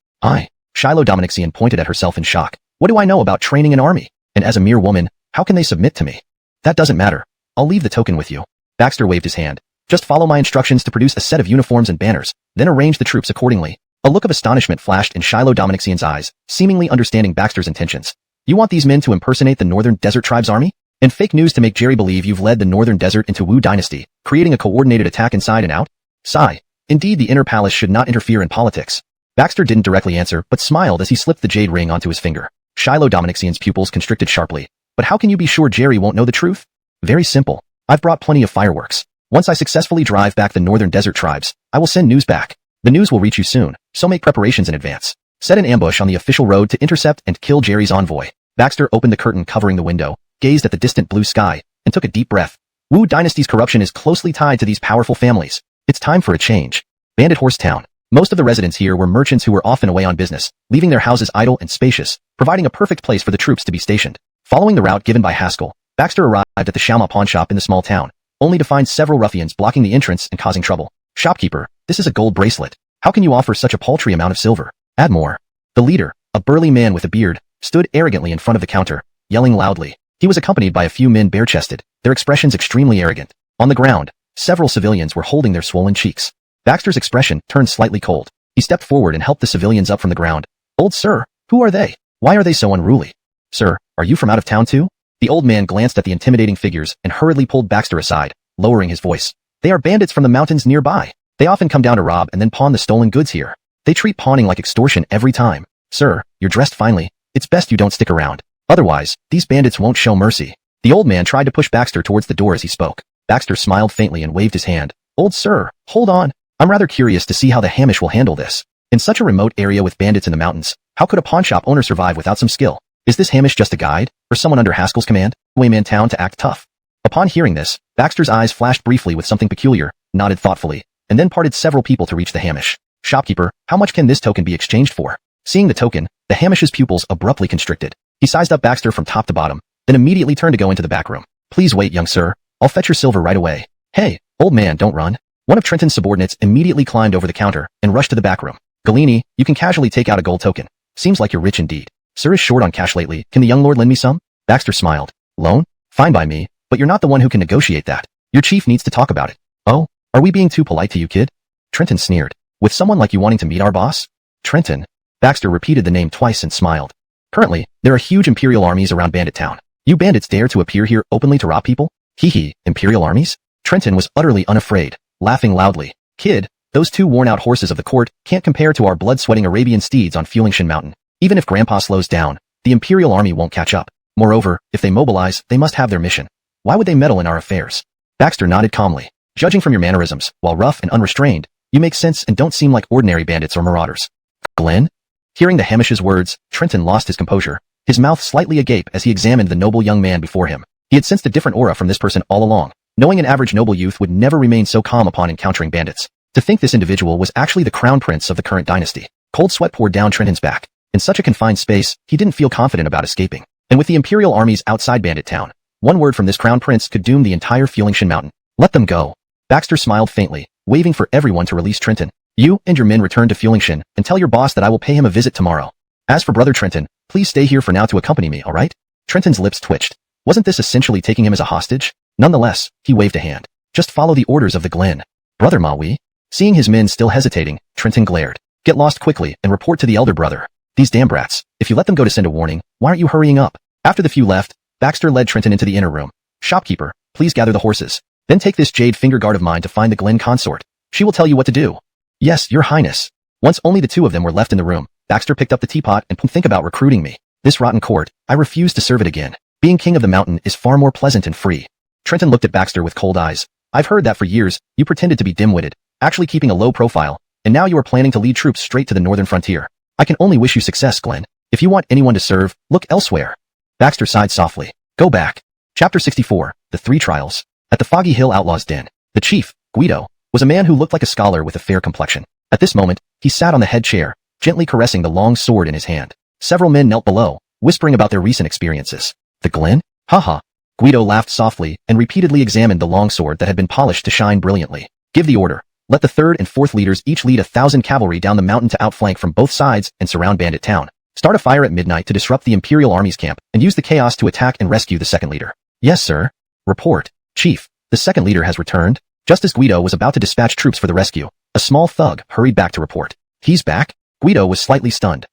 Shiloh Dominixian pointed at herself in shock. What do I know about training an army? And as a mere woman, how can they submit to me? That doesn't matter. I'll leave the token with you. Baxter waved his hand. Just follow my instructions to produce a set of uniforms and banners, then arrange the troops accordingly. A look of astonishment flashed in Shiloh Dominixian's eyes, seemingly understanding Baxter's intentions. You want these men to impersonate the Northern Desert Tribe's army? And fake news to make Jerry believe you've led the Northern Desert into Wu Dynasty, creating a coordinated attack inside and out? Sigh. Indeed, the inner palace should not interfere in politics. Baxter didn't directly answer, but smiled as he slipped the jade ring onto his finger. Shiloh Dominixian's pupils constricted sharply. But how can you be sure Jerry won't know the truth? Very simple. I've brought plenty of fireworks. Once I successfully drive back the Northern Desert Tribes, I will send news back. The news will reach you soon, so make preparations in advance. Set an ambush on the official road to intercept and kill Jerry's envoy. Baxter opened the curtain covering the window, gazed at the distant blue sky, and took a deep breath. Wu Dynasty's corruption is closely tied to these powerful families. It's time for a change. Bandit Horse Town. Most of the residents here were merchants who were often away on business, leaving their houses idle and spacious, providing a perfect place for the troops to be stationed. Following the route given by Haskell, Baxter arrived at the Xiaoma pawn shop in the small town, only to find several ruffians blocking the entrance and causing trouble. Shopkeeper, this is a gold bracelet. How can you offer such a paltry amount of silver? Add more. The leader, a burly man with a beard, stood arrogantly in front of the counter, yelling loudly. He was accompanied by a few men bare-chested, their expressions extremely arrogant. On the ground, several civilians were holding their swollen cheeks. Baxter's expression turned slightly cold. He stepped forward and helped the civilians up from the ground. Old sir, who are they? Why are they so unruly? Sir, are you from out of town too? The old man glanced at the intimidating figures and hurriedly pulled Baxter aside, lowering his voice. They are bandits from the mountains nearby. They often come down to rob and then pawn the stolen goods here. They treat pawning like extortion every time. Sir, you're dressed finely. It's best you don't stick around. Otherwise, these bandits won't show mercy. The old man tried to push Baxter towards the door as he spoke. Baxter smiled faintly and waved his hand. Old sir, hold on. I'm rather curious to see how the Hamish will handle this. In such a remote area with bandits in the mountains, how could a pawn shop owner survive without some skill? Is this Hamish just a guide, or someone under Haskell's command? Wayman Town to act tough. Upon hearing this, Baxter's eyes flashed briefly with something peculiar, nodded thoughtfully, and then parted several people to reach the Hamish. Shopkeeper, how much can this token be exchanged for? Seeing the token, the Hamish's pupils abruptly constricted. He sized up Baxter from top to bottom, then immediately turned to go into the back room. Please wait, young sir. I'll fetch your silver right away. Hey, old man, don't run. One of Trenton's subordinates immediately climbed over the counter and rushed to the back room. Galini, you can casually take out a gold token. Seems like you're rich indeed. Sir is short on cash lately. Can the young lord lend me some? Baxter smiled. Loan? Fine by me, but you're not the one who can negotiate that. Your chief needs to talk about it. Oh, are we being too polite to you, kid? Trenton sneered. With someone like you wanting to meet our boss? Trenton. Baxter repeated the name twice and smiled. Currently, there are huge imperial armies around Bandit Town. You bandits dare to appear here openly to rob people? Hee hee, imperial armies? Trenton was utterly unafraid, laughing loudly. Kid, those two worn-out horses of the court can't compare to our blood-sweating Arabian steeds on Fulingshan Mountain. Even if Grandpa slows down, the imperial army won't catch up. Moreover, if they mobilize, they must have their mission. Why would they meddle in our affairs? Baxter nodded calmly. Judging from your mannerisms, while rough and unrestrained, you make sense and don't seem like ordinary bandits or marauders. Glenn? Hearing the Hamish's words, Trenton lost his composure, his mouth slightly agape as he examined the noble young man before him. He had sensed a different aura from this person all along, knowing an average noble youth would never remain so calm upon encountering bandits. To think this individual was actually the crown prince of the current dynasty. Cold sweat poured down Trenton's back. In such a confined space, he didn't feel confident about escaping. And with the imperial armies outside Bandit Town, one word from this crown prince could doom the entire Fulingshan Mountain. Let them go. Baxter smiled faintly, waving for everyone to release Trenton. You and your men return to Fulingshan and tell your boss that I will pay him a visit tomorrow. As for Brother Trenton, please stay here for now to accompany me, alright? Trenton's lips twitched. Wasn't this essentially taking him as a hostage? Nonetheless, he waved a hand. Just follow the orders of the Glen. Brother Maui? Seeing his men still hesitating, Trenton glared. Get lost quickly and report to the elder brother. These damn brats, if you let them go to send a warning, why aren't you hurrying up? After the few left, Baxter led Trenton into the inner room. Shopkeeper, please gather the horses. Then take this jade finger guard of mine to find the Glen consort. She will tell you what to do. Yes, your highness. Once only the two of them were left in the room, Baxter picked up the teapot and think about recruiting me. This rotten court, I refuse to serve it again. Being king of the mountain is far more pleasant and free. Trenton looked at Baxter with cold eyes. I've heard that for years, you pretended to be dim-witted, actually keeping a low profile, and now you are planning to lead troops straight to the northern frontier. I can only wish you success, Glenn. If you want anyone to serve, look elsewhere. Baxter sighed softly. Go back. Chapter 64, The Three Trials. At the Foggy Hill Outlaws' Den, the chief, Guido, was a man who looked like a scholar with a fair complexion. At this moment, he sat on the head chair, gently caressing the long sword in his hand. Several men knelt below, whispering about their recent experiences. The Glen? Haha. Guido laughed softly and repeatedly examined the long sword that had been polished to shine brilliantly. Give the order. Let the third and fourth leaders each lead 1,000 cavalry down the mountain to outflank from both sides and surround Bandit Town. Start a fire at midnight to disrupt the Imperial Army's camp and use the chaos to attack and rescue the second leader. Yes, sir. Report. Chief, the second leader has returned. Just as Guido was about to dispatch troops for the rescue, a small thug hurried back to report. He's back? Guido was slightly stunned,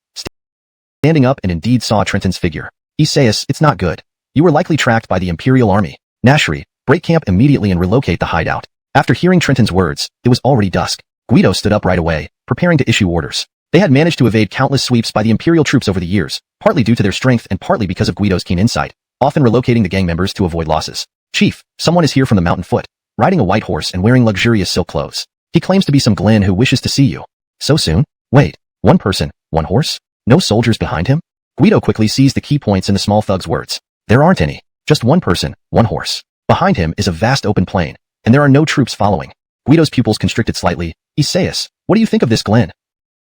standing up and indeed saw Trenton's figure. Isaias, it's not good. You were likely tracked by the Imperial Army. Nashri, break camp immediately and relocate the hideout. After hearing Trenton's words, it was already dusk. Guido stood up right away, preparing to issue orders. They had managed to evade countless sweeps by the Imperial troops over the years, partly due to their strength and partly because of Guido's keen insight, often relocating the gang members to avoid losses. Chief, someone is here from the mountain foot, riding a white horse and wearing luxurious silk clothes. He claims to be some Glen who wishes to see you. So soon? Wait, one person, one horse? No soldiers behind him? Guido quickly seized the key points in the small thug's words. There aren't any. Just one person, one horse. Behind him is a vast open plain, and there are no troops following. Guido's pupils constricted slightly. Isaias, what do you think of this Glen?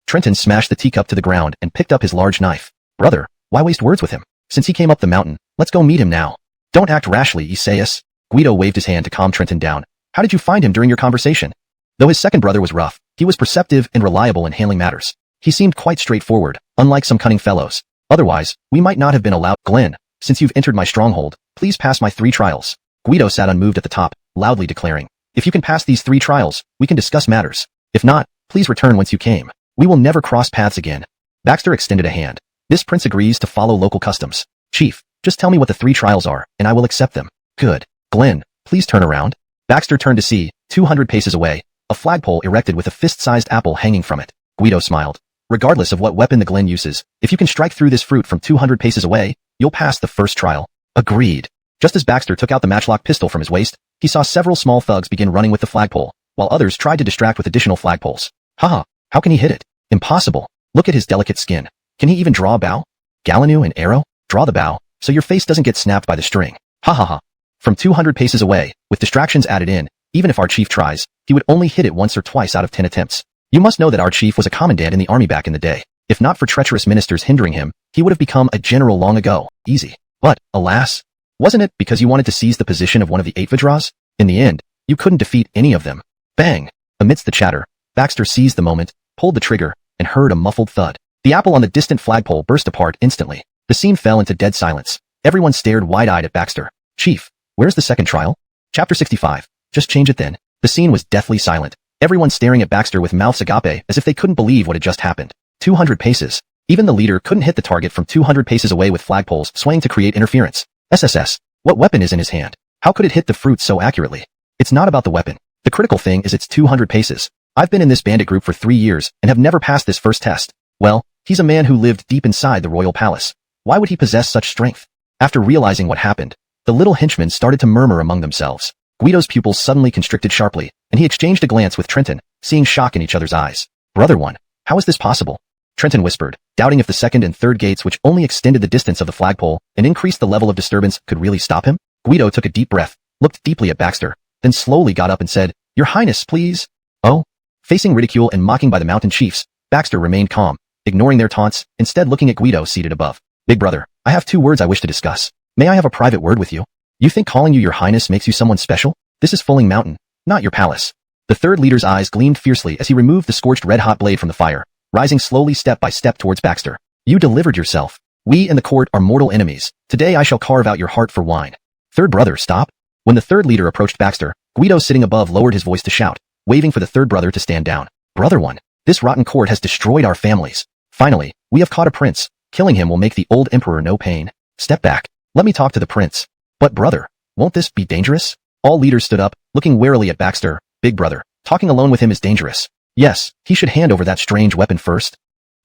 Trenton smashed the teacup to the ground and picked up his large knife. Brother, why waste words with him? Since he came up the mountain, let's go meet him now. Don't act rashly, Isaias. Guido waved his hand to calm Trenton down. How did you find him during your conversation? Though his second brother was rough, he was perceptive and reliable in handling matters. He seemed quite straightforward, unlike some cunning fellows. Otherwise, we might not have been allowed. Glen, since you've entered my stronghold, please pass my 3 trials. Guido sat unmoved at the top, loudly declaring. If you can pass these 3 trials, we can discuss matters. If not, please return whence you came. We will never cross paths again. Baxter extended a hand. This prince agrees to follow local customs. Chief, just tell me what the 3 trials are, and I will accept them. Good. Glen, please turn around. Baxter turned to see, 200 paces away, a flagpole erected with a fist-sized apple hanging from it. Guido smiled. Regardless of what weapon the Glen uses, if you can strike through this fruit from 200 paces away, you'll pass the first trial. Agreed. Just as Baxter took out the matchlock pistol from his waist, he saw several small thugs begin running with the flagpole, while others tried to distract with additional flagpoles. Haha, how can he hit it? Impossible. Look at his delicate skin. Can he even draw a bow? Galanu and arrow? Draw the bow, so your face doesn't get snapped by the string. Ha ha ha. From 200 paces away, with distractions added in, even if our chief tries, he would only hit it once or twice out of 10 attempts. You must know that our chief was a commandant in the army back in the day. If not for treacherous ministers hindering him, he would have become a general long ago. Easy. But, alas, wasn't it because you wanted to seize the position of one of the 8 Vidras? In the end, you couldn't defeat any of them. Bang! Amidst the chatter, Baxter seized the moment, pulled the trigger, and heard a muffled thud. The apple on the distant flagpole burst apart instantly. The scene fell into dead silence. Everyone stared wide-eyed at Baxter. Chief, where's the second trial? Chapter 65. Just change it then. The scene was deathly silent. Everyone staring at Baxter with mouths agape as if they couldn't believe what had just happened. 200 paces. Even the leader couldn't hit the target from 200 paces away with flagpoles swaying to create interference. SSS. What weapon is in his hand? How could it hit the fruit so accurately? It's not about the weapon. The critical thing is it's 200 paces. I've been in this bandit group for 3 years and have never passed this first test. Well, he's a man who lived deep inside the royal palace. Why would he possess such strength? After realizing what happened, the little henchmen started to murmur among themselves. Guido's pupils suddenly constricted sharply, and he exchanged a glance with Trenton, seeing shock in each other's eyes. Brother one, how is this possible? Trenton whispered, doubting if the second and third gates, which only extended the distance of the flagpole and increased the level of disturbance, could really stop him. Guido took a deep breath, looked deeply at Baxter, then slowly got up and said, Your Highness, please. Oh? Facing ridicule and mocking by the mountain chiefs, Baxter remained calm, ignoring their taunts, instead looking at Guido seated above. Big brother, I have 2 words I wish to discuss. May I have a private word with you? You think calling you Your Highness makes you someone special? This is Fulling Mountain, not your palace. The third leader's eyes gleamed fiercely as he removed the scorched red-hot blade from the fire, rising slowly step by step towards Baxter. You delivered yourself. We and the court are mortal enemies. Today I shall carve out your heart for wine. Third brother, stop. When the third leader approached Baxter, Guido sitting above lowered his voice to shout, waving for the third brother to stand down. Brother one, this rotten court has destroyed our families. Finally, we have caught a prince. Killing him will make the old emperor no pain. Step back. Let me talk to the prince. But brother, won't this be dangerous? All leaders stood up, looking warily at Baxter. Big brother, talking alone with him is dangerous. Yes, he should hand over that strange weapon first.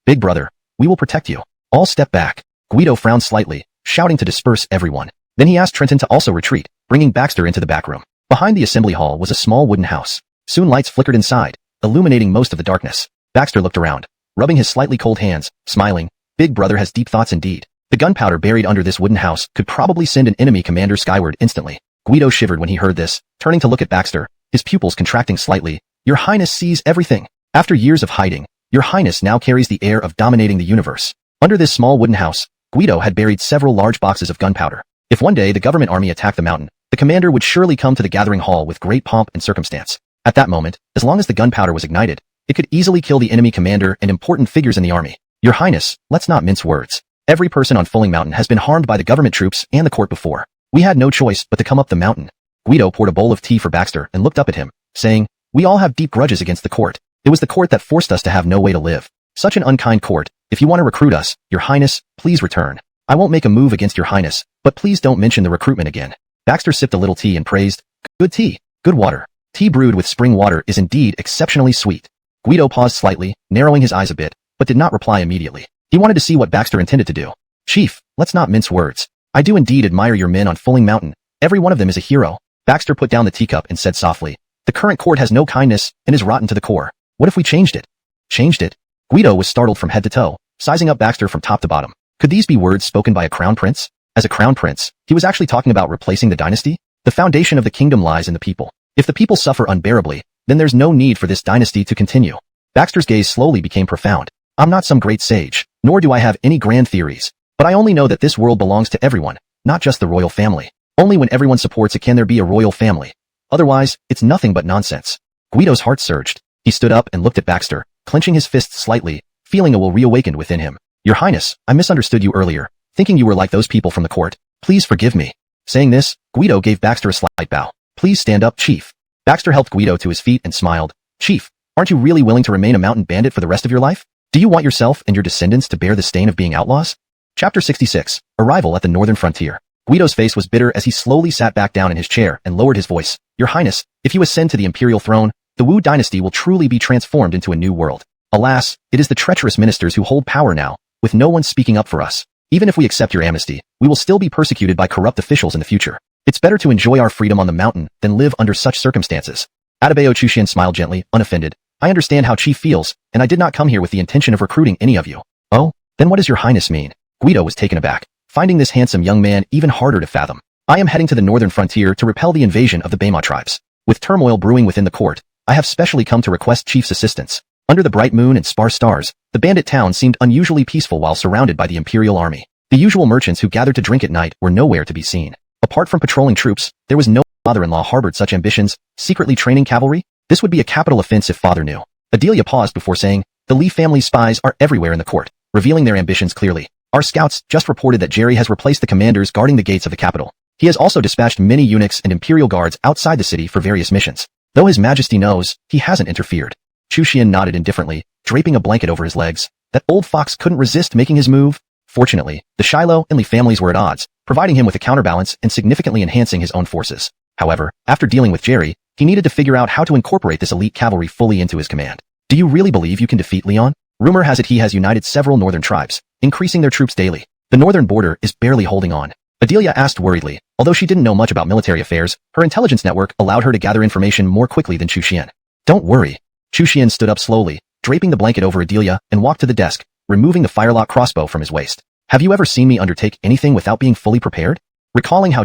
Big brother, We will protect you. All step back. Guido frowned slightly, shouting to disperse everyone. Then he asked Trenton to also retreat, bringing Baxter into the back room. Behind the assembly hall was a small wooden house. Soon lights flickered inside, illuminating most of the darkness. Baxter looked around, rubbing his slightly cold hands, smiling. Big Brother has deep thoughts indeed. The gunpowder buried under this wooden house could probably send an enemy commander skyward instantly. Guido shivered when he heard this, turning to look at Baxter, his pupils contracting slightly. Your Highness sees everything. After years of hiding, Your Highness now carries the air of dominating the universe. Under this small wooden house, Guido had buried several large boxes of gunpowder. If one day the government army attacked the mountain, the commander would surely come to the gathering hall with great pomp and circumstance. At that moment, as long as the gunpowder was ignited, it could easily kill the enemy commander and important figures in the army. Your Highness, let's not mince words. Every person on Fulling Mountain has been harmed by the government troops and the court before. We had no choice but to come up the mountain. Guido poured a bowl of tea for Baxter and looked up at him, saying, We all have deep grudges against the court. It was the court that forced us to have no way to live. Such an unkind court. If you want to recruit us, Your Highness, please return. I won't make a move against Your Highness, but please don't mention the recruitment again. Baxter sipped a little tea and praised, Good tea, good water. Tea brewed with spring water is indeed exceptionally sweet. Guido paused slightly, narrowing his eyes a bit, but did not reply immediately. He wanted to see what Baxter intended to do. Chief, let's not mince words. I do indeed admire your men on Fulling Mountain. Every one of them is a hero. Baxter put down the teacup and said softly, The current court has no kindness and is rotten to the core. What if we changed it? Changed it? Guido was startled from head to toe, sizing up Baxter from top to bottom. Could these be words spoken by a crown prince? As a crown prince, he was actually talking about replacing the dynasty? The foundation of the kingdom lies in the people. If the people suffer unbearably, then there's no need for this dynasty to continue. Baxter's gaze slowly became profound. I'm not some great sage, nor do I have any grand theories, but I only know that this world belongs to everyone, not just the royal family. Only when everyone supports it can there be a royal family. Otherwise, it's nothing but nonsense. Guido's heart surged. He stood up and looked at Baxter, clenching his fists slightly, feeling a will reawakened within him. Your Highness, I misunderstood you earlier, thinking you were like those people from the court. Please forgive me. Saying this, Guido gave Baxter a slight bow. Please stand up, Chief. Baxter helped Guido to his feet and smiled. Chief, aren't you really willing to remain a mountain bandit for the rest of your life? Do you want yourself and your descendants to bear the stain of being outlaws? Chapter 66. Arrival at the Northern Frontier. Guido's face was bitter as he slowly sat back down in his chair and lowered his voice. Your Highness, if you ascend to the imperial throne, the Wu Dynasty will truly be transformed into a new world. Alas, it is the treacherous ministers who hold power now, with no one speaking up for us. Even if we accept your amnesty, we will still be persecuted by corrupt officials in the future. It's better to enjoy our freedom on the mountain than live under such circumstances. Adebayo Chushian smiled gently, unoffended. I understand how Chief feels, and I did not come here with the intention of recruiting any of you. Oh, then what does your Highness mean? Guido was taken aback, finding this handsome young man even harder to fathom. I am heading to the northern frontier to repel the invasion of the Bema tribes. With turmoil brewing within the court, I have specially come to request Chief's assistance. Under the bright moon and sparse stars, the bandit town seemed unusually peaceful while surrounded by the imperial army. The usual merchants who gathered to drink at night were nowhere to be seen. Apart from patrolling troops, there was no father-in-law harbored such ambitions, secretly training cavalry. This would be a capital offense if father knew. Adelia paused before saying, The Lee family's spies are everywhere in the court, revealing their ambitions clearly. Our scouts just reported that Jerry has replaced the commanders guarding the gates of the capital. He has also dispatched many eunuchs and imperial guards outside the city for various missions. Though His Majesty knows, he hasn't interfered. Chushian nodded indifferently, draping a blanket over his legs. That old fox couldn't resist making his move. Fortunately, the Shiloh and Lee families were at odds, providing him with a counterbalance and significantly enhancing his own forces. However, after dealing with Jerry, he needed to figure out how to incorporate this elite cavalry fully into his command. Do you really believe you can defeat Leon? Rumor has it he has united several northern tribes, increasing their troops daily. The northern border is barely holding on. Adelia asked worriedly. Although she didn't know much about military affairs, her intelligence network allowed her to gather information more quickly than Chushian. Don't worry. Chushian stood up slowly, draping the blanket over Adelia, and walked to the desk, removing the firelock crossbow from his waist. Have you ever seen me undertake anything without being fully prepared? Recalling how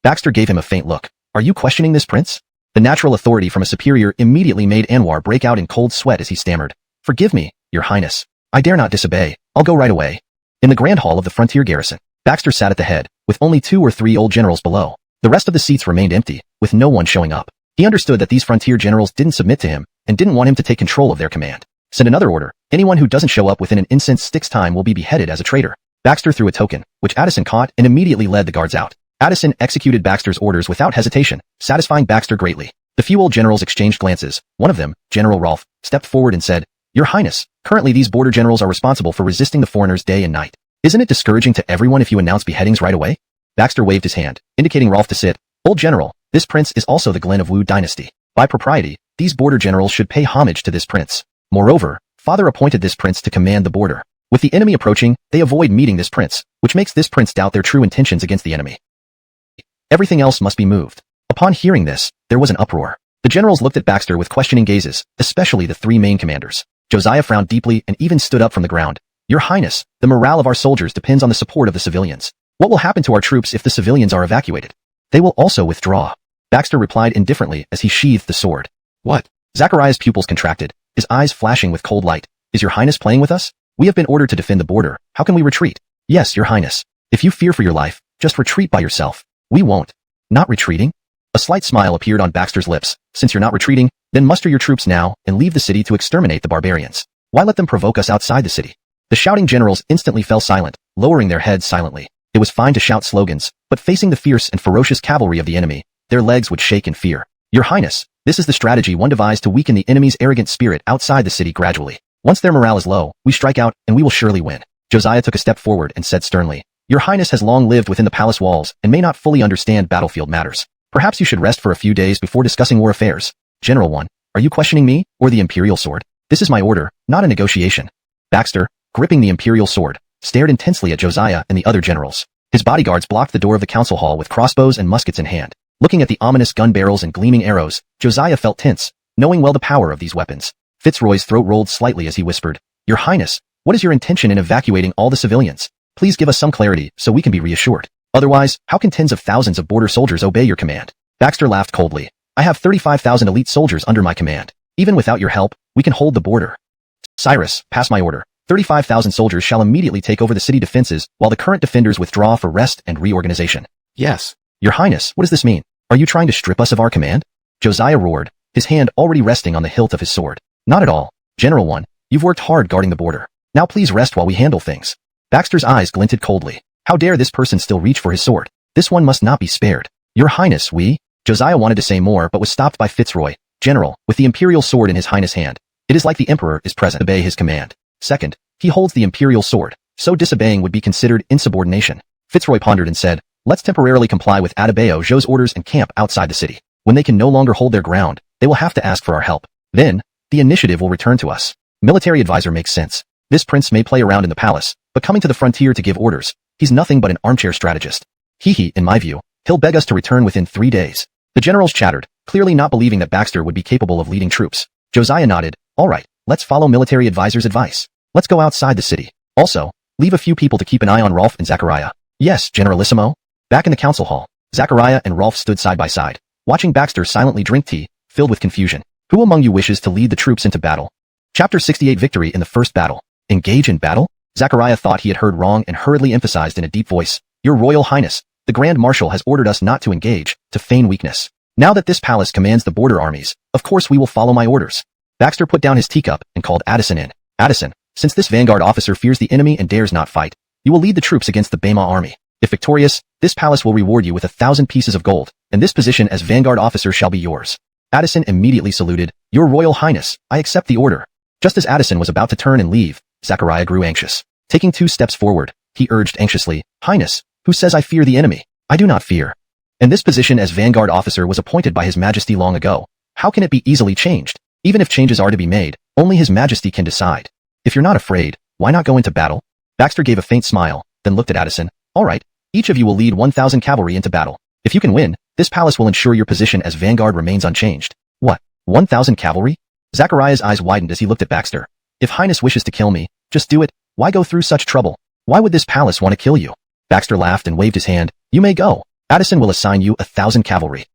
Baxter gave him a faint look. Are you questioning this, Prince? The natural authority from a superior immediately made Anwar break out in cold sweat as he stammered. Forgive me, Your Highness. I dare not disobey. I'll go right away. In the grand hall of the frontier garrison, Baxter sat at the head, with only 2 or 3 old generals below. The rest of the seats remained empty, with no one showing up. He understood that these frontier generals didn't submit to him, and didn't want him to take control of their command. Send another order. Anyone who doesn't show up within an incense stick's time will be beheaded as a traitor. Baxter threw a token, which Addison caught and immediately led the guards out. Addison executed Baxter's orders without hesitation, satisfying Baxter greatly. The few old generals exchanged glances. One of them, General Rolfe, stepped forward and said, Your Highness, currently these border generals are responsible for resisting the foreigners day and night. Isn't it discouraging to everyone if you announce beheadings right away? Baxter waved his hand, indicating Rolfe to sit. Old General, this prince is also the Glen of Wu Dynasty. By propriety, these border generals should pay homage to this prince. Moreover, father appointed this prince to command the border. With the enemy approaching, they avoid meeting this prince, which makes this prince doubt their true intentions against the enemy. Everything else must be moved. Upon hearing this, there was an uproar. The generals looked at Baxter with questioning gazes, especially the three main commanders. Josiah frowned deeply and even stood up from the ground. Your Highness, the morale of our soldiers depends on the support of the civilians. What will happen to our troops if the civilians are evacuated? They will also withdraw. Baxter replied indifferently as he sheathed the sword. What? Zachariah's pupils contracted, his eyes flashing with cold light. Is your Highness playing with us? We have been ordered to defend the border. How can we retreat? Yes, your Highness. If you fear for your life, just retreat by yourself. We won't. Not retreating? A slight smile appeared on Baxter's lips. Since you're not retreating, then muster your troops now and leave the city to exterminate the barbarians. Why let them provoke us outside the city? The shouting generals instantly fell silent, lowering their heads silently. It was fine to shout slogans, but facing the fierce and ferocious cavalry of the enemy, their legs would shake in fear. Your Highness, this is the strategy one devised to weaken the enemy's arrogant spirit outside the city gradually. Once their morale is low, we strike out, and we will surely win. Josiah took a step forward and said sternly, Your Highness has long lived within the palace walls and may not fully understand battlefield matters. Perhaps you should rest for a few days before discussing war affairs. General 1, are you questioning me, or the imperial sword? This is my order, not a negotiation. Baxter, gripping the imperial sword, stared intensely at Josiah and the other generals. His bodyguards blocked the door of the council hall with crossbows and muskets in hand. Looking at the ominous gun barrels and gleaming arrows, Josiah felt tense, knowing well the power of these weapons. Fitzroy's throat rolled slightly as he whispered, Your Highness, what is your intention in evacuating all the civilians? Please give us some clarity so we can be reassured. Otherwise, how can tens of thousands of border soldiers obey your command? Baxter laughed coldly. I have 35,000 elite soldiers under my command. Even without your help, we can hold the border. Cyrus, pass my order. 35,000 soldiers shall immediately take over the city defenses while the current defenders withdraw for rest and reorganization. Yes. Your Highness, what does this mean? Are you trying to strip us of our command? Josiah roared, his hand already resting on the hilt of his sword. Not at all. General 1, you've worked hard guarding the border. Now please rest while we handle things. Baxter's eyes glinted coldly. How dare this person still reach for his sword? This one must not be spared. Your Highness, Josiah wanted to say more but was stopped by Fitzroy. General, with the imperial sword in his Highness' hand, it is like the Emperor is present. Obey his command. Second, he holds the imperial sword, so disobeying would be considered insubordination. Fitzroy pondered and said, Let's temporarily comply with Adebayo Joe's orders and camp outside the city. When they can no longer hold their ground, they will have to ask for our help. Then, the initiative will return to us. Military advisor makes sense. This prince may play around in the palace, but coming to the frontier to give orders, he's nothing but an armchair strategist. In my view, he'll beg us to return within 3 days. The generals chattered, clearly not believing that Baxter would be capable of leading troops. Josiah nodded, all right, let's follow military advisor's advice. Let's go outside the city. Also, leave a few people to keep an eye on Rolf and Zachariah. Yes, Generalissimo. Back in the council hall, Zachariah and Rolf stood side by side, watching Baxter silently drink tea, filled with confusion. Who among you wishes to lead the troops into battle? Chapter 68 Victory in the First Battle. Engage in battle? Zachariah thought he had heard wrong and hurriedly emphasized in a deep voice, Your Royal Highness, the Grand Marshal has ordered us not to engage, to feign weakness. Now that this palace commands the border armies, of course we will follow my orders. Baxter put down his teacup and called Addison in. Addison, since this vanguard officer fears the enemy and dares not fight, you will lead the troops against the Bema army. If victorious, this palace will reward you with 1,000 pieces of gold, and this position as vanguard officer shall be yours. Addison immediately saluted, Your Royal Highness, I accept the order. Just as Addison was about to turn and leave, Zachariah grew anxious. Taking 2 steps forward, he urged anxiously, Highness, who says I fear the enemy? I do not fear. And this position as vanguard officer was appointed by His Majesty long ago. How can it be easily changed? Even if changes are to be made, only His Majesty can decide. If you're not afraid, why not go into battle? Baxter gave a faint smile, then looked at Addison. All right, each of you will lead 1,000 cavalry into battle. If you can win, this palace will ensure your position as vanguard remains unchanged. What? 1,000 cavalry? Zachariah's eyes widened as he looked at Baxter. If Highness wishes to kill me, just do it. Why go through such trouble? Why would this palace want to kill you? Baxter laughed and waved his hand. You may go. Addison will assign you 1,000 cavalry.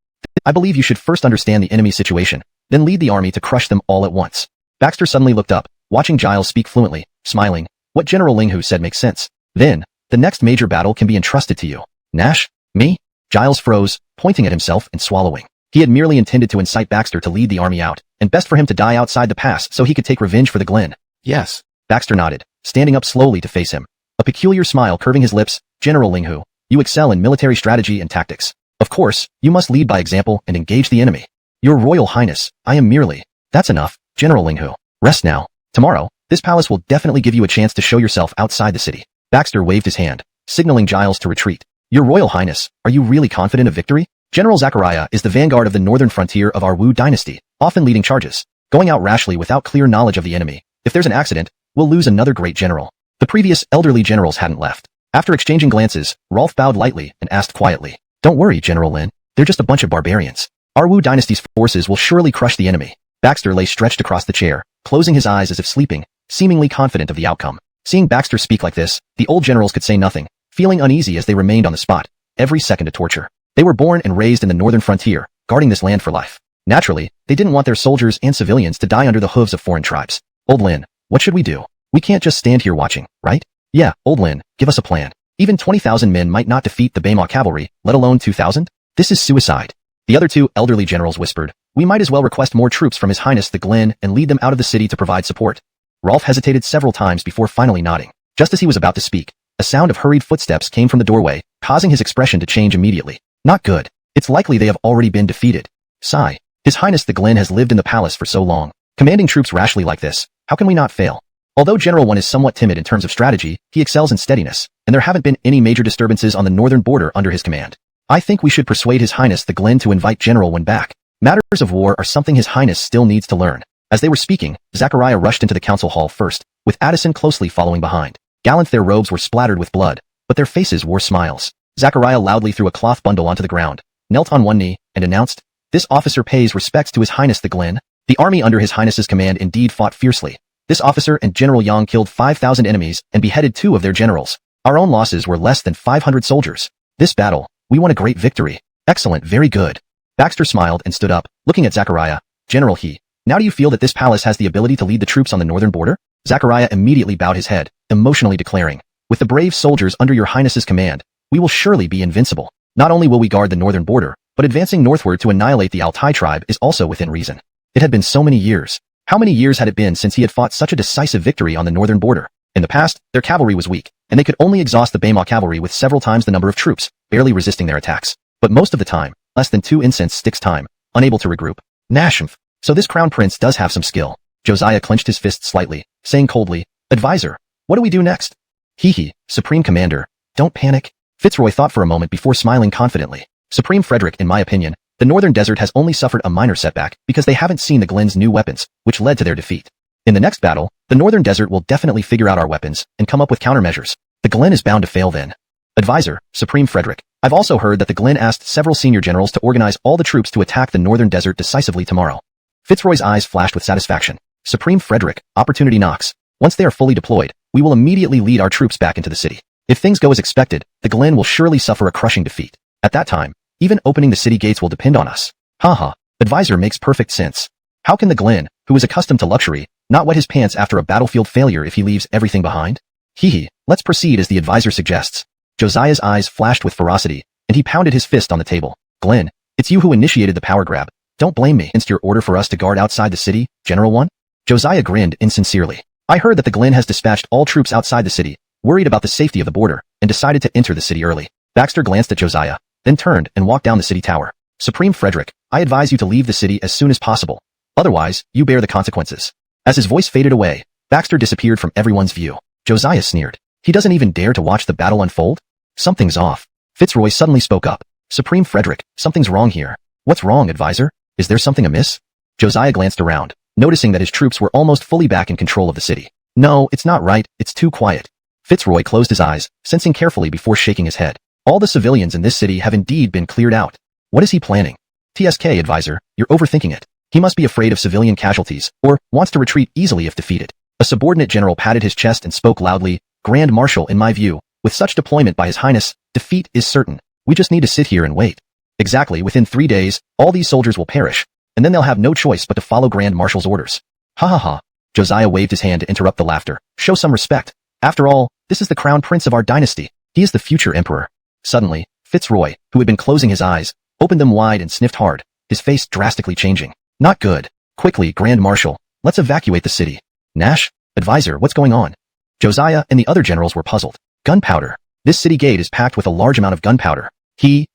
I believe you should first understand the enemy's situation, then lead the army to crush them all at once. Baxter suddenly looked up, watching Giles speak fluently, smiling. What General Linghu said makes sense. Then, the next major battle can be entrusted to you. Nash? Me? Giles froze, pointing at himself and swallowing. He had merely intended to incite Baxter to lead the army out, and best for him to die outside the pass so he could take revenge for the Glen. Yes. Baxter nodded, standing up slowly to face him. A peculiar smile curving his lips. General Linghu, you excel in military strategy and tactics. Of course, you must lead by example and engage the enemy. Your Royal Highness, I am merely... That's enough, General Linghu. Rest now. Tomorrow, this palace will definitely give you a chance to show yourself outside the city. Baxter waved his hand, signaling Giles to retreat. Your Royal Highness, are you really confident of victory? General Zachariah is the vanguard of the northern frontier of our Wu Dynasty, often leading charges. Going out rashly without clear knowledge of the enemy, if there's an accident, we'll lose another great general. The previous elderly generals hadn't left. After exchanging glances, Rolf bowed lightly and asked quietly, "Don't worry, General Lin. They're just a bunch of barbarians. Our Wu Dynasty's forces will surely crush the enemy." Baxter lay stretched across the chair, closing his eyes as if sleeping, seemingly confident of the outcome. Seeing Baxter speak like this, the old generals could say nothing, feeling uneasy as they remained on the spot, every second a torture. They were born and raised in the northern frontier, guarding this land for life. Naturally, they didn't want their soldiers and civilians to die under the hooves of foreign tribes. "Old Lin, what should we do? We can't just stand here watching, right?" "Yeah, Old Lin, give us a plan. Even 20,000 men might not defeat the Baima cavalry, let alone 2,000? This is suicide." The other two elderly generals whispered, "We might as well request more troops from His Highness the Glen and lead them out of the city to provide support." Rolf hesitated several times before finally nodding. Just as he was about to speak, a sound of hurried footsteps came from the doorway, causing his expression to change immediately. "Not good. It's likely they have already been defeated." Sigh. His Highness the Glen has lived in the palace for so long. Commanding troops rashly like this, how can we not fail? Although General 1 is somewhat timid in terms of strategy, he excels in steadiness, and there haven't been any major disturbances on the northern border under his command. I think we should persuade His Highness the Glen to invite General 1 back. Matters of war are something His Highness still needs to learn. As they were speaking, Zachariah rushed into the council hall first, with Addison closely following behind. Gallant, their robes were splattered with blood, but their faces wore smiles. Zachariah loudly threw a cloth bundle onto the ground, knelt on one knee, and announced, "This officer pays respects to His Highness the Glen." The army under His Highness's command indeed fought fiercely. This officer and General Yang killed 5,000 enemies and beheaded 2 of their generals. Our own losses were less than 500 soldiers. This battle, we won a great victory. Excellent, very good. Baxter smiled and stood up, looking at Zachariah. "General He, now do you feel that this palace has the ability to lead the troops on the northern border?" Zachariah immediately bowed his head, emotionally declaring, "With the brave soldiers under your Highness's command, we will surely be invincible. Not only will we guard the northern border, but advancing northward to annihilate the Altai tribe is also within reason." It had been so many years. How many years had it been since he had fought such a decisive victory on the northern border? In the past, their cavalry was weak, and they could only exhaust the Baima cavalry with several times the number of troops, barely resisting their attacks. But most of the time, less than 2 incense sticks time, unable to regroup. Nashmph. So this crown prince does have some skill. Josiah clenched his fist slightly, saying coldly, "Advisor, what do we do next?" "Hee, Supreme Commander, don't panic." Fitzroy thought for a moment before smiling confidently. "Supreme Frederick, in my opinion, the Northern Desert has only suffered a minor setback because they haven't seen the Glen's new weapons, which led to their defeat. In the next battle, the Northern Desert will definitely figure out our weapons and come up with countermeasures. The Glen is bound to fail then." "Advisor, Supreme Frederick, I've also heard that the Glen asked several senior generals to organize all the troops to attack the Northern Desert decisively tomorrow." Fitzroy's eyes flashed with satisfaction. "Supreme Frederick, opportunity knocks. Once they are fully deployed, we will immediately lead our troops back into the city. If things go as expected, the Glen will surely suffer a crushing defeat. At that time, even opening the city gates will depend on us." Haha, advisor makes perfect sense. How can the Glen, who is accustomed to luxury, not wet his pants after a battlefield failure if he leaves everything behind? Hee, let's proceed as the advisor suggests. Josiah's eyes flashed with ferocity, and he pounded his fist on the table. "Glen, it's you who initiated the power grab. Don't blame me against your order for us to guard outside the city, General 1? Josiah grinned insincerely. "I heard that the Glen has dispatched all troops outside the city, worried about the safety of the border, and decided to enter the city early." Baxter glanced at Josiah, then turned and walked down the city tower. "Supreme Frederick, I advise you to leave the city as soon as possible. Otherwise, you bear the consequences." As his voice faded away, Baxter disappeared from everyone's view. Josiah sneered. He doesn't even dare to watch the battle unfold? Something's off. Fitzroy suddenly spoke up. "Supreme Frederick, something's wrong here." "What's wrong, advisor? Is there something amiss?" Josiah glanced around, noticing that his troops were almost fully back in control of the city. "No, it's not right, it's too quiet." Fitzroy closed his eyes, sensing carefully before shaking his head. All the civilians in this city have indeed been cleared out. What is he planning? TSK, advisor, you're overthinking it. He must be afraid of civilian casualties, or wants to retreat easily if defeated. A subordinate general patted his chest and spoke loudly. "Grand Marshal, in my view, with such deployment by His Highness, defeat is certain. We just need to sit here and wait. Exactly, within 3 days, all these soldiers will perish, and then they'll have no choice but to follow Grand Marshal's orders." "Ha ha ha." Josiah waved his hand to interrupt the laughter. "Show some respect. After all, this is the crown prince of our dynasty. He is the future emperor." Suddenly, Fitzroy, who had been closing his eyes, opened them wide and sniffed hard, his face drastically changing. "Not good. Quickly, Grand Marshal, let's evacuate the city." "Nash? Advisor, what's going on?" Josiah and the other generals were puzzled. "Gunpowder. This city gate is packed with a large amount of gunpowder. He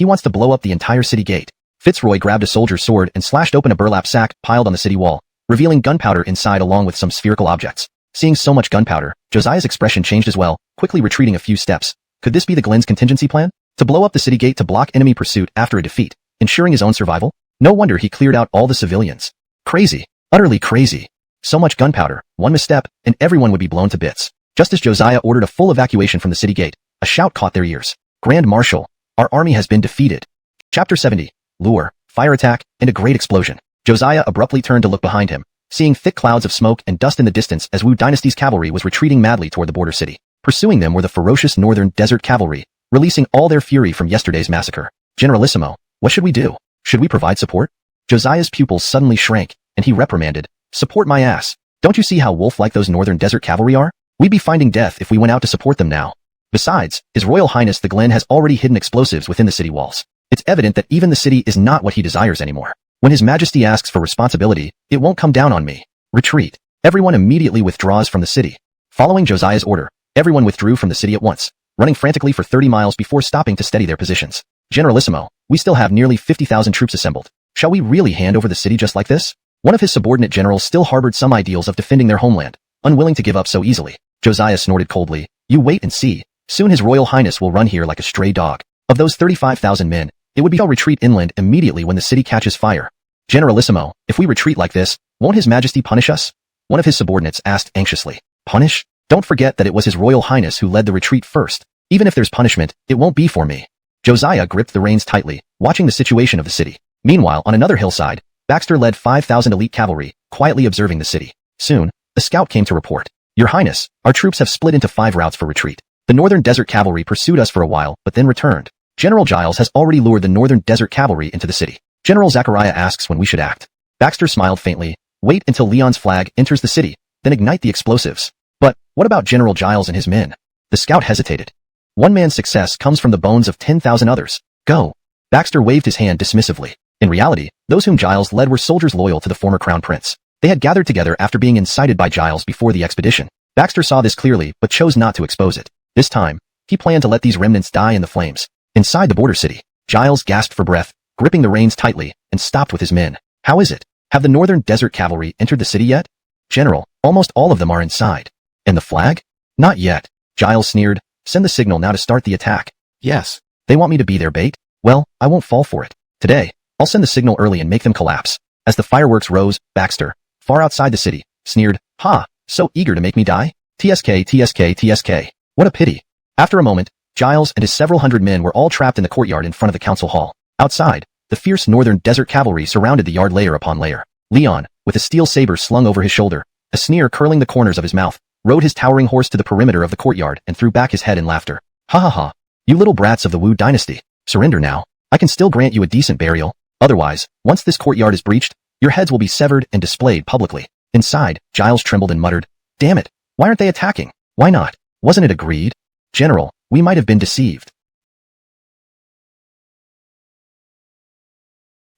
wants to blow up the entire city gate." Fitzroy grabbed a soldier's sword and slashed open a burlap sack piled on the city wall, revealing gunpowder inside along with some spherical objects. Seeing so much gunpowder, Josiah's expression changed as well, quickly retreating a few steps. Could this be the Glen's contingency plan? To blow up the city gate to block enemy pursuit after a defeat, ensuring his own survival? No wonder he cleared out all the civilians. Crazy. Utterly crazy. So much gunpowder, one misstep, and everyone would be blown to bits. Just as Josiah ordered a full evacuation from the city gate, a shout caught their ears. Grand Marshal, our army has been defeated. Chapter 70. Lure, fire attack, and a great explosion. Josiah abruptly turned to look behind him, seeing thick clouds of smoke and dust in the distance as Wu Dynasty's cavalry was retreating madly toward the border city. Pursuing them were the ferocious northern desert cavalry, releasing all their fury from yesterday's massacre. Generalissimo, what should we do? Should we provide support? Josiah's pupils suddenly shrank, and he reprimanded, support my ass. Don't you see how wolf-like those northern desert cavalry are? We'd be finding death if we went out to support them now. Besides, His Royal Highness the Glen has already hidden explosives within the city walls. It's evident that even the city is not what he desires anymore. When His Majesty asks for responsibility, it won't come down on me. Retreat. Everyone immediately withdraws from the city. Following Josiah's order, everyone withdrew from the city at once, running frantically for 30 miles before stopping to steady their positions. Generalissimo, we still have nearly 50,000 troops assembled. Shall we really hand over the city just like this? One of his subordinate generals still harbored some ideals of defending their homeland, unwilling to give up so easily. Josiah snorted coldly, you wait and see. Soon His Royal Highness will run here like a stray dog. Of those 35,000 men, it would be all retreat inland immediately when the city catches fire. Generalissimo, if we retreat like this, won't His Majesty punish us? One of his subordinates asked anxiously. Punish? Don't forget that it was His Royal Highness who led the retreat first. Even if there's punishment, it won't be for me. Josiah gripped the reins tightly, watching the situation of the city. Meanwhile, on another hillside, Baxter led 5,000 elite cavalry, quietly observing the city. Soon, a scout came to report. Your Highness, our troops have split into 5 routes for retreat. The northern desert cavalry pursued us for a while, but then returned. General Giles has already lured the northern desert cavalry into the city. General Zachariah asks when we should act. Baxter smiled faintly. Wait until Leon's flag enters the city, then ignite the explosives. But what about General Giles and his men? The scout hesitated. One man's success comes from the bones of 10,000 others. Go. Baxter waved his hand dismissively. In reality, those whom Giles led were soldiers loyal to the former crown prince. They had gathered together after being incited by Giles before the expedition. Baxter saw this clearly, but chose not to expose it. This time, he planned to let these remnants die in the flames. Inside the border city, Giles gasped for breath, gripping the reins tightly, and stopped with his men. How is it? Have the northern desert cavalry entered the city yet? General, almost all of them are inside. And the flag? Not yet. Giles sneered. Send the signal now to start the attack. Yes. They want me to be their bait? Well, I won't fall for it. Today, I'll send the signal early and make them collapse. As the fireworks rose, Baxter, far outside the city, sneered, ha, so eager to make me die? TSK, TSK, TSK. What a pity. After a moment, Giles and his several hundred men were all trapped in the courtyard in front of the council hall. Outside, the fierce northern desert cavalry surrounded the yard layer upon layer. Leon, with a steel saber slung over his shoulder, a sneer curling the corners of his mouth, rode his towering horse to the perimeter of the courtyard and threw back his head in laughter. Ha ha ha. You little brats of the Wu Dynasty. Surrender now. I can still grant you a decent burial. Otherwise, once this courtyard is breached, your heads will be severed and displayed publicly. Inside, Giles trembled and muttered, damn it. Why aren't they attacking? Why not? Wasn't it agreed? General, we might have been deceived.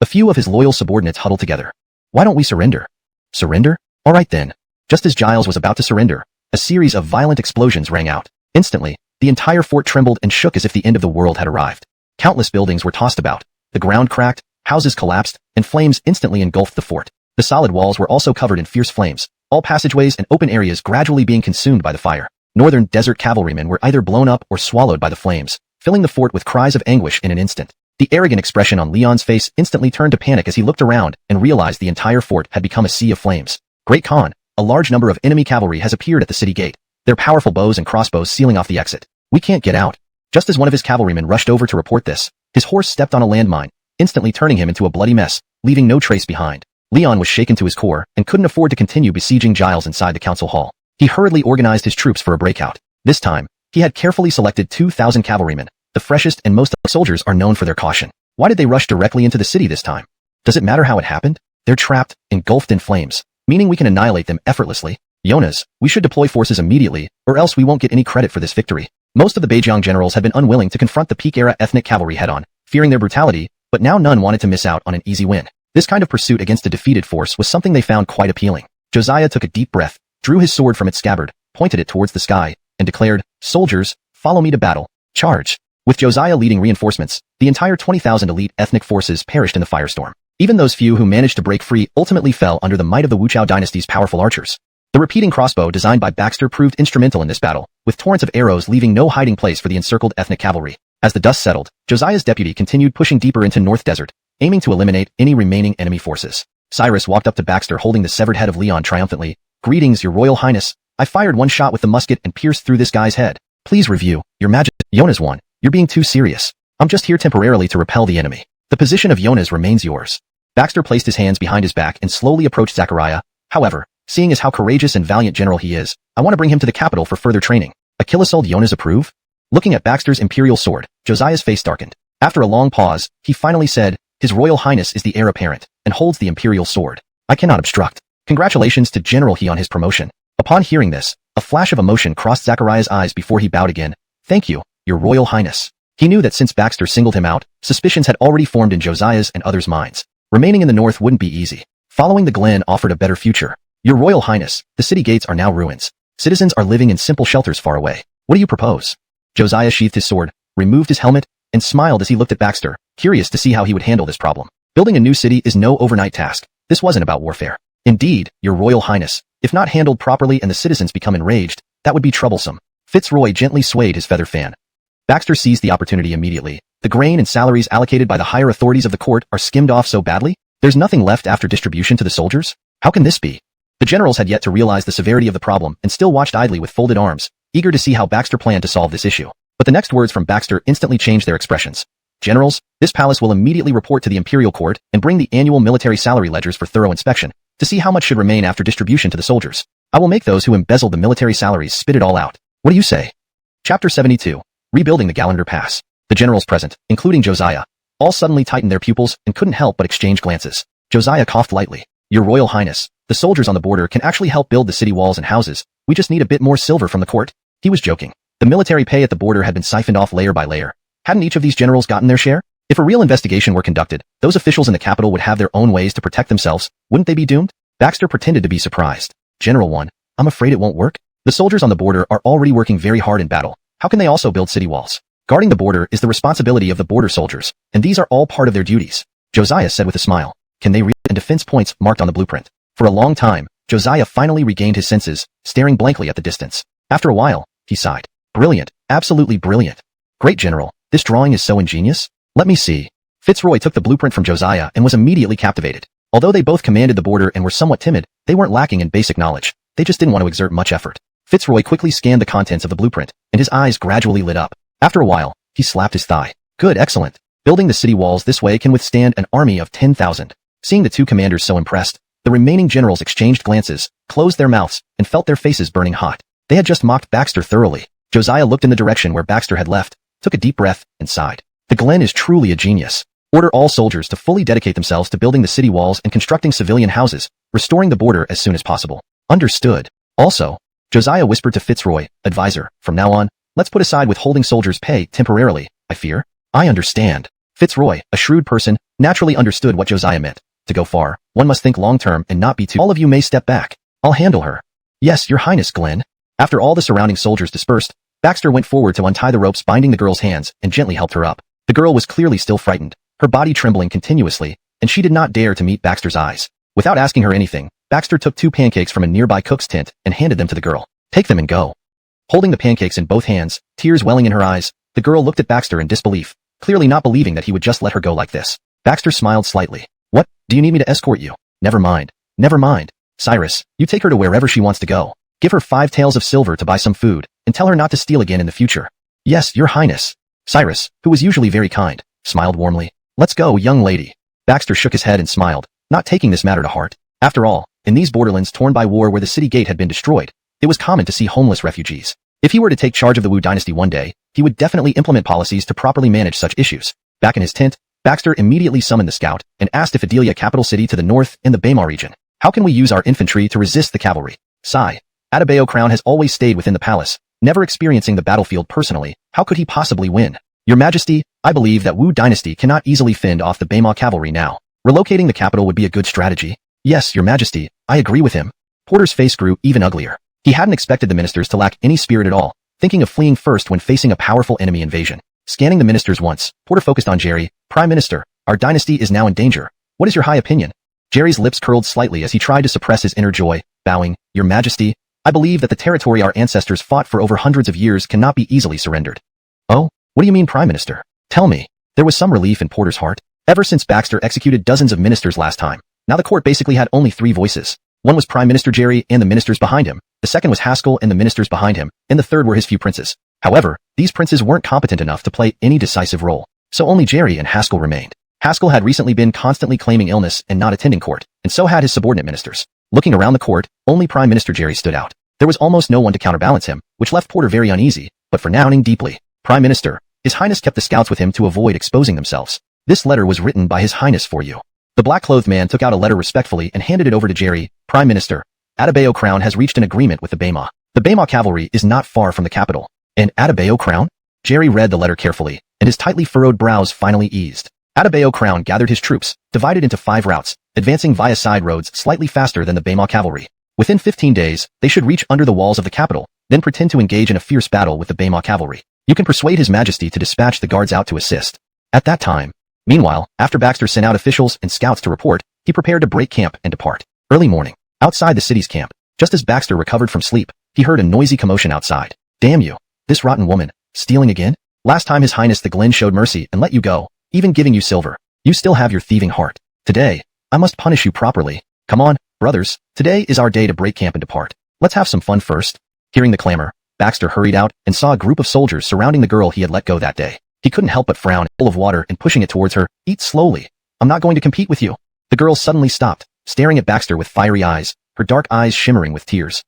A few of his loyal subordinates huddled together. Why don't we surrender? Surrender? All right then. Just as Giles was about to surrender, a series of violent explosions rang out. Instantly, the entire fort trembled and shook as if the end of the world had arrived. Countless buildings were tossed about. The ground cracked, houses collapsed, and flames instantly engulfed the fort. The solid walls were also covered in fierce flames, all passageways and open areas gradually being consumed by the fire. Northern desert cavalrymen were either blown up or swallowed by the flames, filling the fort with cries of anguish in an instant. The arrogant expression on Leon's face instantly turned to panic as he looked around and realized the entire fort had become a sea of flames. Great Khan, a large number of enemy cavalry has appeared at the city gate, their powerful bows and crossbows sealing off the exit. We can't get out. Just as one of his cavalrymen rushed over to report this, his horse stepped on a landmine, instantly turning him into a bloody mess, leaving no trace behind. Leon was shaken to his core and couldn't afford to continue besieging Giles inside the council hall. He hurriedly organized his troops for a breakout. This time, he had carefully selected 2,000 cavalrymen. The freshest and most soldiers are known for their caution. Why did they rush directly into the city this time? Does it matter how it happened? They're trapped, engulfed in flames, meaning we can annihilate them effortlessly. Jonas, we should deploy forces immediately, or else we won't get any credit for this victory. Most of the Beijing generals had been unwilling to confront the peak-era ethnic cavalry head-on, fearing their brutality, but now none wanted to miss out on an easy win. This kind of pursuit against a defeated force was something they found quite appealing. Josiah took a deep breath, drew his sword from its scabbard, pointed it towards the sky, and declared, soldiers, follow me to battle. Charge. With Josiah leading reinforcements, the entire 20,000 elite ethnic forces perished in the firestorm. Even those few who managed to break free ultimately fell under the might of the Wu Dynasty's powerful archers. The repeating crossbow designed by Baxter proved instrumental in this battle, with torrents of arrows leaving no hiding place for the encircled ethnic cavalry. As the dust settled, Josiah's deputy continued pushing deeper into North Desert, aiming to eliminate any remaining enemy forces. Cyrus walked up to Baxter holding the severed head of Leon triumphantly. Greetings, Your Royal Highness. I fired one shot with the musket and pierced through this guy's head. Please review, Your Majesty. Yona's one. You're being too serious. I'm just here temporarily to repel the enemy. The position of Yona's remains yours. Baxter placed his hands behind his back and slowly approached Zachariah. However, seeing as how courageous and valiant general he is, I want to bring him to the capital for further training. Achilles-old Yona's approve? Looking at Baxter's imperial sword, Josiah's face darkened. After a long pause, he finally said, His Royal Highness is the heir apparent, and holds the imperial sword. I cannot obstruct. Congratulations to General He on his promotion. Upon hearing this, a flash of emotion crossed Zachariah's eyes before he bowed again. Thank you, Your Royal Highness. He knew that since Baxter singled him out, suspicions had already formed in Josiah's and others' minds. Remaining in the north wouldn't be easy. Following the Glen offered a better future. Your Royal Highness, the city gates are now ruins. Citizens are living in simple shelters far away. What do you propose? Josiah sheathed his sword, removed his helmet, and smiled as he looked at Baxter, curious to see how he would handle this problem. Building a new city is no overnight task. This wasn't about warfare. Indeed, Your Royal Highness, if not handled properly and the citizens become enraged, that would be troublesome. Fitzroy gently swayed his feather fan. Baxter seized the opportunity immediately. The grain and salaries allocated by the higher authorities of the court are skimmed off so badly? There's nothing left after distribution to the soldiers? How can this be? The generals had yet to realize the severity of the problem and still watched idly with folded arms, eager to see how Baxter planned to solve this issue. But the next words from Baxter instantly changed their expressions. Generals, this palace will immediately report to the imperial court and bring the annual military salary ledgers for thorough inspection, to see how much should remain after distribution to the soldiers. I will make those who embezzled the military salaries spit it all out. What do you say? Chapter 72. Rebuilding the Gallender Pass. The generals present, including Josiah, all suddenly tightened their pupils and couldn't help but exchange glances. Josiah coughed lightly. Your Royal Highness, the soldiers on the border can actually help build the city walls and houses. We just need a bit more silver from the court. He was joking. The military pay at the border had been siphoned off layer by layer. Hadn't each of these generals gotten their share? If a real investigation were conducted, those officials in the capital would have their own ways to protect themselves. Wouldn't they be doomed? Baxter pretended to be surprised. General 1, I'm afraid it won't work. The soldiers on the border are already working very hard in battle. How can they also build city walls? Guarding the border is the responsibility of the border soldiers, and these are all part of their duties. Josiah said with a smile. Can they read and defense points marked on the blueprint? For a long time, Josiah finally regained his senses, staring blankly at the distance. After a while, he sighed. Brilliant, absolutely brilliant. Great General, this drawing is so ingenious. Let me see. Fitzroy took the blueprint from Josiah and was immediately captivated. Although they both commanded the border and were somewhat timid, they weren't lacking in basic knowledge. They just didn't want to exert much effort. Fitzroy quickly scanned the contents of the blueprint, and his eyes gradually lit up. After a while, he slapped his thigh. Good, excellent. Building the city walls this way can withstand an army of 10,000. Seeing the two commanders so impressed, the remaining generals exchanged glances, closed their mouths, and felt their faces burning hot. They had just mocked Baxter thoroughly. Josiah looked in the direction where Baxter had left, took a deep breath, and sighed. The Glen is truly a genius. Order all soldiers to fully dedicate themselves to building the city walls and constructing civilian houses, restoring the border as soon as possible. Understood. Also, Josiah whispered to Fitzroy, advisor, from now on, let's put aside withholding soldiers' pay temporarily, I fear. I understand. Fitzroy, a shrewd person, naturally understood what Josiah meant. To go far, one must think long-term and not be too— All of you may step back. I'll handle her. Yes, Your Highness, Glenn. After all the surrounding soldiers dispersed, Baxter went forward to untie the ropes binding the girl's hands and gently helped her up. The girl was clearly still frightened, her body trembling continuously, and she did not dare to meet Baxter's eyes. Without asking her anything, Baxter took 2 pancakes from a nearby cook's tent and handed them to the girl. Take them and go. Holding the pancakes in both hands, tears welling in her eyes, the girl looked at Baxter in disbelief, clearly not believing that he would just let her go like this. Baxter smiled slightly. What, do you need me to escort you? Never mind. Never mind. Cyrus, you take her to wherever she wants to go. Give her 5 taels of silver to buy some food, and tell her not to steal again in the future. Yes, Your Highness. Cyrus, who was usually very kind, smiled warmly. Let's go, young lady. Baxter shook his head and smiled, not taking this matter to heart. After all, in these borderlands torn by war where the city gate had been destroyed, it was common to see homeless refugees. If he were to take charge of the Wu Dynasty one day, he would definitely implement policies to properly manage such issues. Back in his tent, Baxter immediately summoned the scout and asked if Adelia capital city to the north in the Baymar region. How can we use our infantry to resist the cavalry? Sigh. Adebayo Crown has always stayed within the palace, never experiencing the battlefield personally. How could he possibly win? Your Majesty, I believe that Wu Dynasty cannot easily fend off the Baymar cavalry now. Relocating the capital would be a good strategy. Yes, Your Majesty, I agree with him. Porter's face grew even uglier. He hadn't expected the ministers to lack any spirit at all, thinking of fleeing first when facing a powerful enemy invasion. Scanning the ministers once, Porter focused on Jerry. Prime Minister, our dynasty is now in danger. What is your high opinion? Jerry's lips curled slightly as he tried to suppress his inner joy, bowing. Your Majesty, I believe that the territory our ancestors fought for over hundreds of years cannot be easily surrendered. Oh, what do you mean, Prime Minister? Tell me. There was some relief in Porter's heart. Ever since Baxter executed dozens of ministers last time, now the court basically had only 3 voices. One was Prime Minister Jerry and the ministers behind him, The second was Haskell and the ministers behind him, and the third were his few princes. However, these princes weren't competent enough to play any decisive role, so only Jerry and Haskell remained. Haskell had recently been constantly claiming illness and not attending court, and so had his subordinate ministers. Looking around the court, only Prime Minister Jerry stood out. There was almost no one to counterbalance him, which left Porter very uneasy, but for frowning deeply. Prime Minister, His Highness kept the scouts with him to avoid exposing themselves. This letter was written by His Highness for you. The black-clothed man took out a letter respectfully and handed it over to Jerry. Prime Minister, Adebayo Crown has reached an agreement with the Bema. The Bema cavalry is not far from the capital. And Adebayo Crown? Jerry read the letter carefully, and his tightly furrowed brows finally eased. Adebayo Crown gathered his troops, divided into 5 routes, advancing via side roads slightly faster than the Bema cavalry. Within 15 days, they should reach under the walls of the capital, then pretend to engage in a fierce battle with the Bema cavalry. You can persuade His Majesty to dispatch the guards out to assist. At that time. Meanwhile, after Baxter sent out officials and scouts to report, he prepared to break camp and depart. Early morning, outside the city's camp, just as Baxter recovered from sleep, he heard a noisy commotion outside. Damn you, this rotten woman, stealing again? Last time His Highness the Glen showed mercy and let you go, even giving you silver. You still have your thieving heart. Today, I must punish you properly. Come on, brothers, today is our day to break camp and depart. Let's have some fun first. Hearing the clamor, Baxter hurried out and saw a group of soldiers surrounding the girl he had let go that day. He couldn't help but frown, full of water and pushing it towards her. Eat slowly. I'm not going to compete with you. The girl suddenly stopped, staring at Baxter with fiery eyes, her dark eyes shimmering with tears.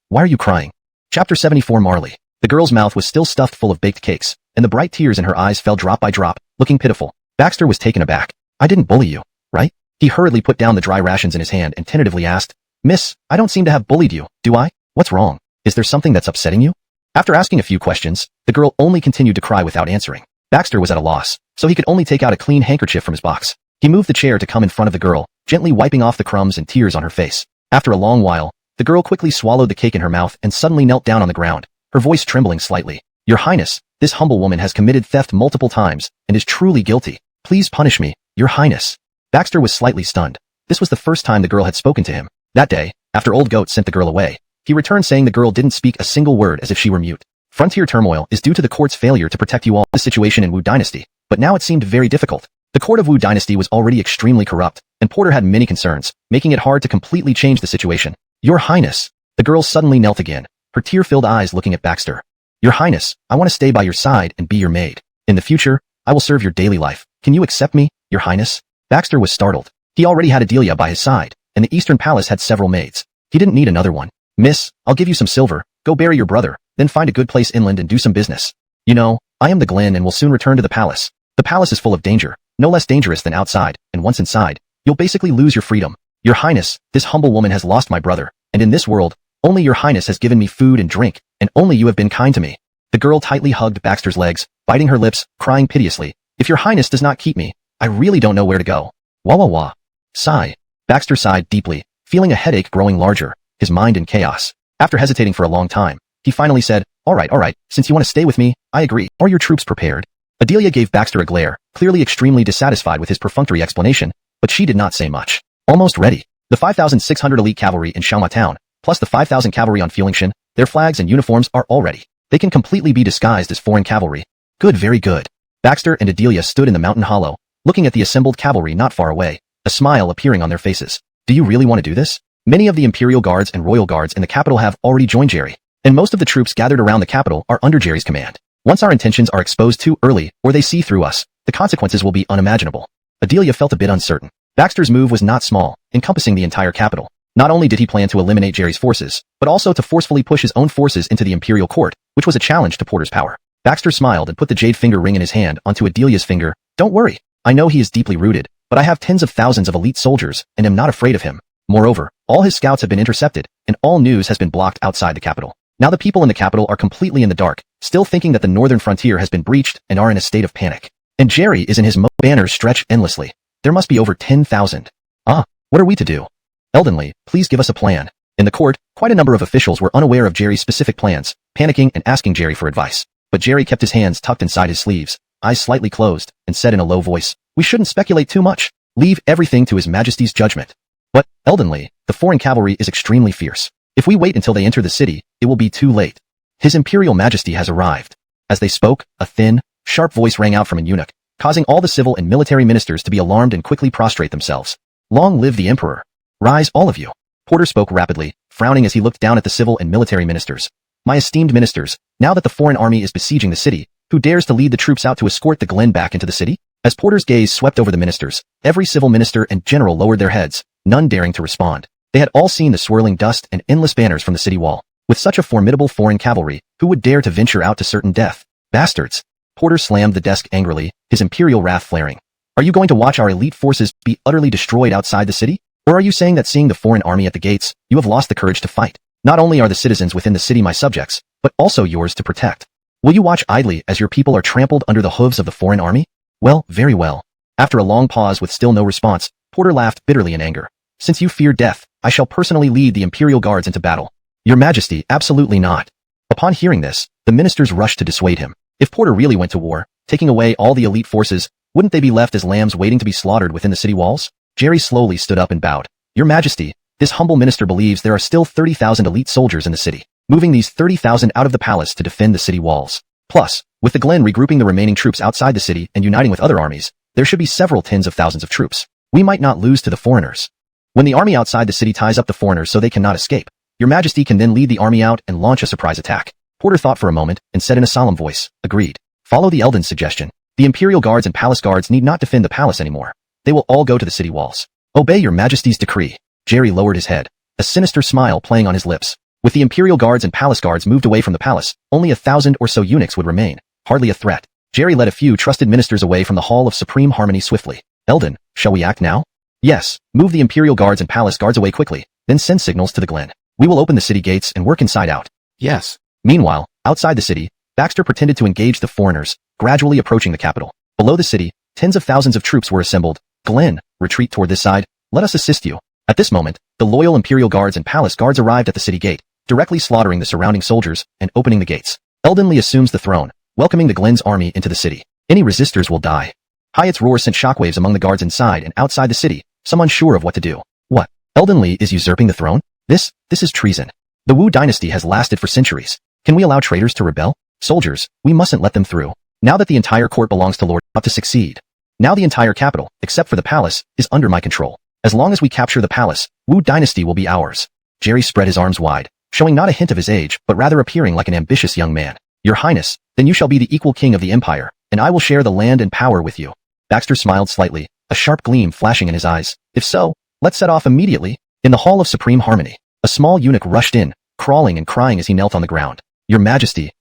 Why are you crying? Chapter 74 Marley. The girl's mouth was still stuffed full of baked cakes, and the bright tears in her eyes fell drop by drop, looking pitiful. Baxter was taken aback. I didn't bully you, right? He hurriedly put down the dry rations in his hand and tentatively asked, Miss, I don't seem to have bullied you, do I? What's wrong? Is there something that's upsetting you? After asking a few questions, the girl only continued to cry without answering. Baxter was at a loss, so he could only take out a clean handkerchief from his box. He moved the chair to come in front of the girl, gently wiping off the crumbs and tears on her face. After a long while, the girl quickly swallowed the cake in her mouth and suddenly knelt down on the ground, her voice trembling slightly. Your Highness, this humble woman has committed theft multiple times and is truly guilty. Please punish me, Your Highness. Baxter was slightly stunned. This was the first time the girl had spoken to him. That day, after Old Goat sent the girl away, he returned saying the girl didn't speak a single word as if she were mute. Frontier turmoil is due to the court's failure to protect you all. The situation in Wu Dynasty, but now it seemed very difficult. The court of Wu Dynasty was already extremely corrupt, and Porter had many concerns, making it hard to completely change the situation. Your Highness. The girl suddenly knelt again, her tear-filled eyes looking at Baxter. Your Highness, I want to stay by your side and be your maid. In the future, I will serve your daily life. Can you accept me, Your Highness? Baxter was startled. He already had Adelia by his side, and the Eastern Palace had several maids. He didn't need another one. Miss, I'll give you some silver, go bury your brother, then find a good place inland and do some business. You know, I am the Glen and will soon return to the palace. The palace is full of danger, no less dangerous than outside, and once inside, you'll basically lose your freedom. Your Highness, this humble woman has lost my brother, and in this world, only Your Highness has given me food and drink, and only you have been kind to me. The girl tightly hugged Baxter's legs, biting her lips, crying piteously. If Your Highness does not keep me, I really don't know where to go. Wah wah wah. Sigh. Baxter sighed deeply, feeling a headache growing larger, his mind in chaos. After hesitating for a long time, he finally said, all right, since you want to stay with me, I agree. Are your troops prepared? Adelia gave Baxter a glare, clearly extremely dissatisfied with his perfunctory explanation, but she did not say much. Almost ready. The 5,600 elite cavalry in Xiaoma Town, plus the 5,000 cavalry on Fulingshan, their flags and uniforms are all ready. They can completely be disguised as foreign cavalry. Good, very good. Baxter and Adelia stood in the mountain hollow, looking at the assembled cavalry not far away, a smile appearing on their faces. Do you really want to do this? Many of the Imperial Guards and Royal Guards in the capital have already joined Jerry, and most of the troops gathered around the capital are under Jerry's command. Once our intentions are exposed too early, or they see through us, the consequences will be unimaginable. Adelia felt a bit uncertain. Baxter's move was not small, encompassing the entire capital. Not only did he plan to eliminate Jerry's forces, but also to forcefully push his own forces into the Imperial Court, which was a challenge to Porter's power. Baxter smiled and put the jade finger ring in his hand onto Adelia's finger. Don't worry, I know he is deeply rooted, but I have tens of thousands of elite soldiers and am not afraid of him. Moreover, all his scouts have been intercepted, and all news has been blocked outside the capital. Now the people in the capital are completely in the dark, still thinking that the northern frontier has been breached and are in a state of panic. And Jerry is in his mode. Banners stretch endlessly. There must be over 10,000. What are we to do? Eldenley, please give us a plan. In the court, quite a number of officials were unaware of Jerry's specific plans, panicking and asking Jerry for advice. But Jerry kept his hands tucked inside his sleeves, eyes slightly closed, and said in a low voice, we shouldn't speculate too much. Leave everything to His Majesty's judgment. But, Eldenley, the foreign cavalry is extremely fierce. If we wait until they enter the city, it will be too late. His Imperial Majesty has arrived. As they spoke, a thin, sharp voice rang out from an eunuch, causing all the civil and military ministers to be alarmed and quickly prostrate themselves. Long live the Emperor. Rise, all of you. Porter spoke rapidly, frowning as he looked down at the civil and military ministers. My esteemed ministers, now that the foreign army is besieging the city, who dares to lead the troops out to escort the Glen back into the city? As Porter's gaze swept over the ministers, every civil minister and general lowered their heads, none daring to respond. They had all seen the swirling dust and endless banners from the city wall. With such a formidable foreign cavalry, who would dare to venture out to certain death? Bastards! Porter slammed the desk angrily, his imperial wrath flaring. Are you going to watch our elite forces be utterly destroyed outside the city? Or are you saying that seeing the foreign army at the gates, you have lost the courage to fight? Not only are the citizens within the city my subjects, but also yours to protect. Will you watch idly as your people are trampled under the hooves of the foreign army? Well, very well. After a long pause with still no response, Porter laughed bitterly in anger. Since you fear death, I shall personally lead the Imperial Guards into battle. Your Majesty, absolutely not. Upon hearing this, the ministers rushed to dissuade him. If Porter really went to war, taking away all the elite forces, wouldn't they be left as lambs waiting to be slaughtered within the city walls? Jerry slowly stood up and bowed. Your Majesty, this humble minister believes there are still 30,000 elite soldiers in the city, moving these 30,000 out of the palace to defend the city walls. Plus, with the Glen regrouping the remaining troops outside the city and uniting with other armies, there should be several tens of thousands of troops. We might not lose to the foreigners. When the army outside the city ties up the foreigners so they cannot escape, Your Majesty can then lead the army out and launch a surprise attack. Porter thought for a moment and said in a solemn voice, agreed. Follow the Eldon's suggestion. The Imperial Guards and Palace Guards need not defend the palace anymore. They will all go to the city walls. Obey Your Majesty's decree. Jerry lowered his head, a sinister smile playing on his lips. With the Imperial Guards and Palace Guards moved away from the palace, only 1,000 or so eunuchs would remain, hardly a threat. Jerry led a few trusted ministers away from the Hall of Supreme Harmony swiftly. Eldon, shall we act now? Yes, move the Imperial Guards and Palace Guards away quickly, then send signals to the Glen. We will open the city gates and work inside out. Yes. Meanwhile, outside the city, Baxter pretended to engage the foreigners, gradually approaching the capital. Below the city, tens of thousands of troops were assembled. Glen, retreat toward this side. Let us assist you. At this moment, the loyal Imperial Guards and Palace Guards arrived at the city gate, directly slaughtering the surrounding soldiers and opening the gates. Eldon Lee assumes the throne, welcoming the Glen's army into the city. Any resistors will die. Hyatt's roar sent shockwaves among the guards inside and outside the city, some unsure of what to do. What? Eldon Lee is usurping the throne? This is treason. The Wu Dynasty has lasted for centuries. Can we allow traitors to rebel? Soldiers, we mustn't let them through. Now that the entire court belongs to Lord, ought to succeed. Now the entire capital, except for the palace, is under my control. As long as we capture the palace, Wu Dynasty will be ours. Jerry spread his arms wide, showing not a hint of his age, but rather appearing like an ambitious young man. Your Highness, then you shall be the equal king of the empire, and I will share the land and power with you. Baxter smiled slightly, a sharp gleam flashing in his eyes. If so, let's set off immediately. In the Hall of Supreme Harmony, a small eunuch rushed in, crawling and crying as he knelt on the ground. Your Majesty,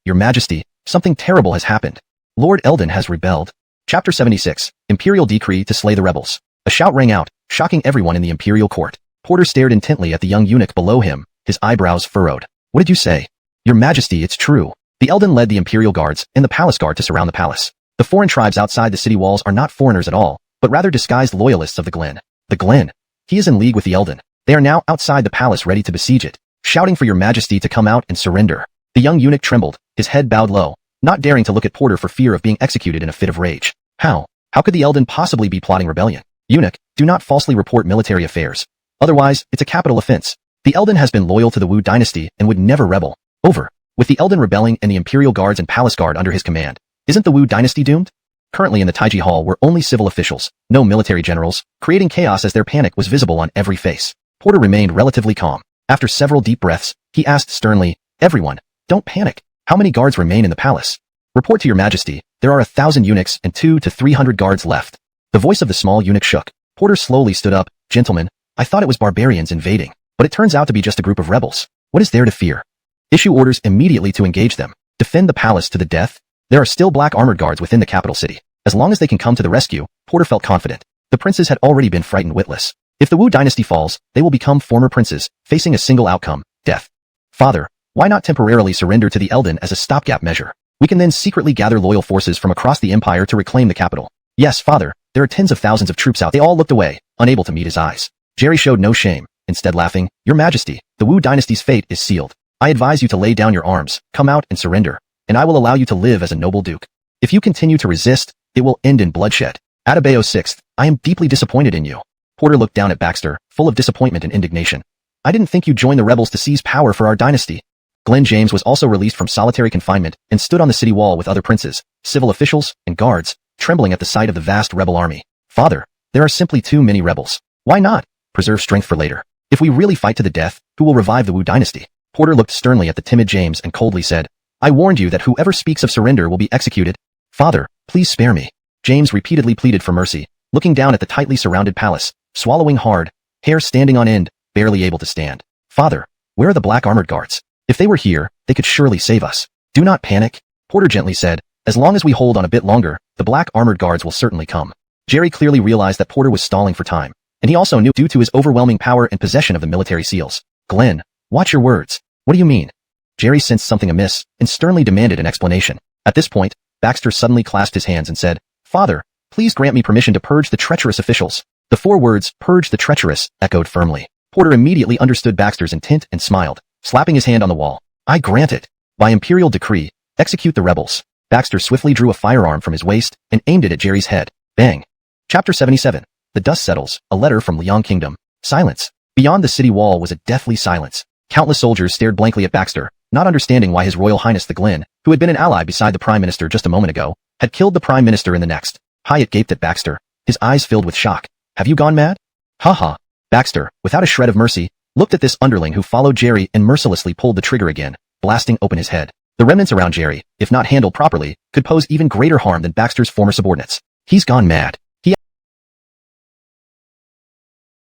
something terrible has happened. Lord Eldon has rebelled. Chapter 76, Imperial Decree to Slay the Rebels. A shout rang out, shocking everyone in the Imperial Court. Porter stared intently at the young eunuch below him, his eyebrows furrowed. What did you say? Your Majesty, it's true. The Eldon led the Imperial Guards and the Palace Guard to surround the palace. The foreign tribes outside the city walls are not foreigners at all, but rather disguised loyalists of the Glen. The Glen. He is in league with the Eldon. They are now outside the palace ready to besiege it, shouting for Your Majesty to come out and surrender. The young eunuch trembled, his head bowed low, not daring to look at Porter for fear of being executed in a fit of rage. How could the Eldon possibly be plotting rebellion? Eunuch, do not falsely report military affairs. Otherwise, it's a capital offense. The Eldon has been loyal to the Wu Dynasty and would never rebel. Over. With the Eldon rebelling and the Imperial Guards and Palace Guard under his command, isn't the Wu Dynasty doomed? Currently in the Taiji Hall were only civil officials, no military generals, creating chaos as their panic was visible on every face. Porter remained relatively calm. After several deep breaths, he asked sternly, everyone, don't panic. How many guards remain in the palace? Report to Your Majesty, there are 1,000 eunuchs and 200 to 300 guards left. The voice of the small eunuch shook. Porter slowly stood up. Gentlemen, I thought it was barbarians invading, but it turns out to be just a group of rebels. What is there to fear? Issue orders immediately to engage them. Defend the palace to the death? There are still black armored guards within the capital city. As long as they can come to the rescue, Porter felt confident. The princes had already been frightened witless. If the Wu Dynasty falls, they will become former princes, facing a single outcome, death. Father, why not temporarily surrender to the Eldon as a stopgap measure? We can then secretly gather loyal forces from across the empire to reclaim the capital. Yes, father, there are tens of thousands of troops out. They all looked away, unable to meet his eyes. Jerry showed no shame, instead laughing. Your Majesty, the Wu Dynasty's fate is sealed. I advise you to lay down your arms, come out and surrender, and I will allow you to live as a noble duke. If you continue to resist, it will end in bloodshed. Atabeo 6th, I am deeply disappointed in you. Porter looked down at Baxter, full of disappointment and indignation. I didn't think you joined the rebels to seize power for our dynasty. Glen James was also released from solitary confinement and stood on the city wall with other princes, civil officials, and guards, trembling at the sight of the vast rebel army. Father, there are simply too many rebels. Why not? Preserve strength for later. If we really fight to the death, who will revive the Wu Dynasty? Porter looked sternly at the timid James and coldly said, I warned you that whoever speaks of surrender will be executed. Father, please spare me. James repeatedly pleaded for mercy, looking down at the tightly surrounded palace, swallowing hard, hair standing on end, barely able to stand. Father, where are the black armored guards? If they were here, they could surely save us. Do not panic, Porter gently said. As long as we hold on a bit longer, the black armored guards will certainly come. Jerry clearly realized that Porter was stalling for time, and he also knew due to his overwhelming power and possession of the military seals. Glenn, watch your words. What do you mean? Jerry sensed something amiss and sternly demanded an explanation. At this point, Baxter suddenly clasped his hands and said, Father, please grant me permission to purge the treacherous officials. The 4 words, purge the treacherous, echoed firmly. Porter immediately understood Baxter's intent and smiled, slapping his hand on the wall. I grant it. By imperial decree, execute the rebels. Baxter swiftly drew a firearm from his waist and aimed it at Jerry's head. Bang. Chapter 77. The dust settles, a letter from Liang Kingdom. Silence. Beyond the city wall was a deathly silence. Countless soldiers stared blankly at Baxter, not understanding why His Royal Highness the Glen, who had been an ally beside the Prime Minister just a moment ago, had killed the Prime Minister in the next. Hyatt gaped at Baxter, his eyes filled with shock. Have you gone mad? Ha. Baxter, without a shred of mercy, looked at this underling who followed Jerry and mercilessly pulled the trigger again, blasting open his head. The remnants around Jerry, if not handled properly, could pose even greater harm than Baxter's former subordinates. He's gone mad.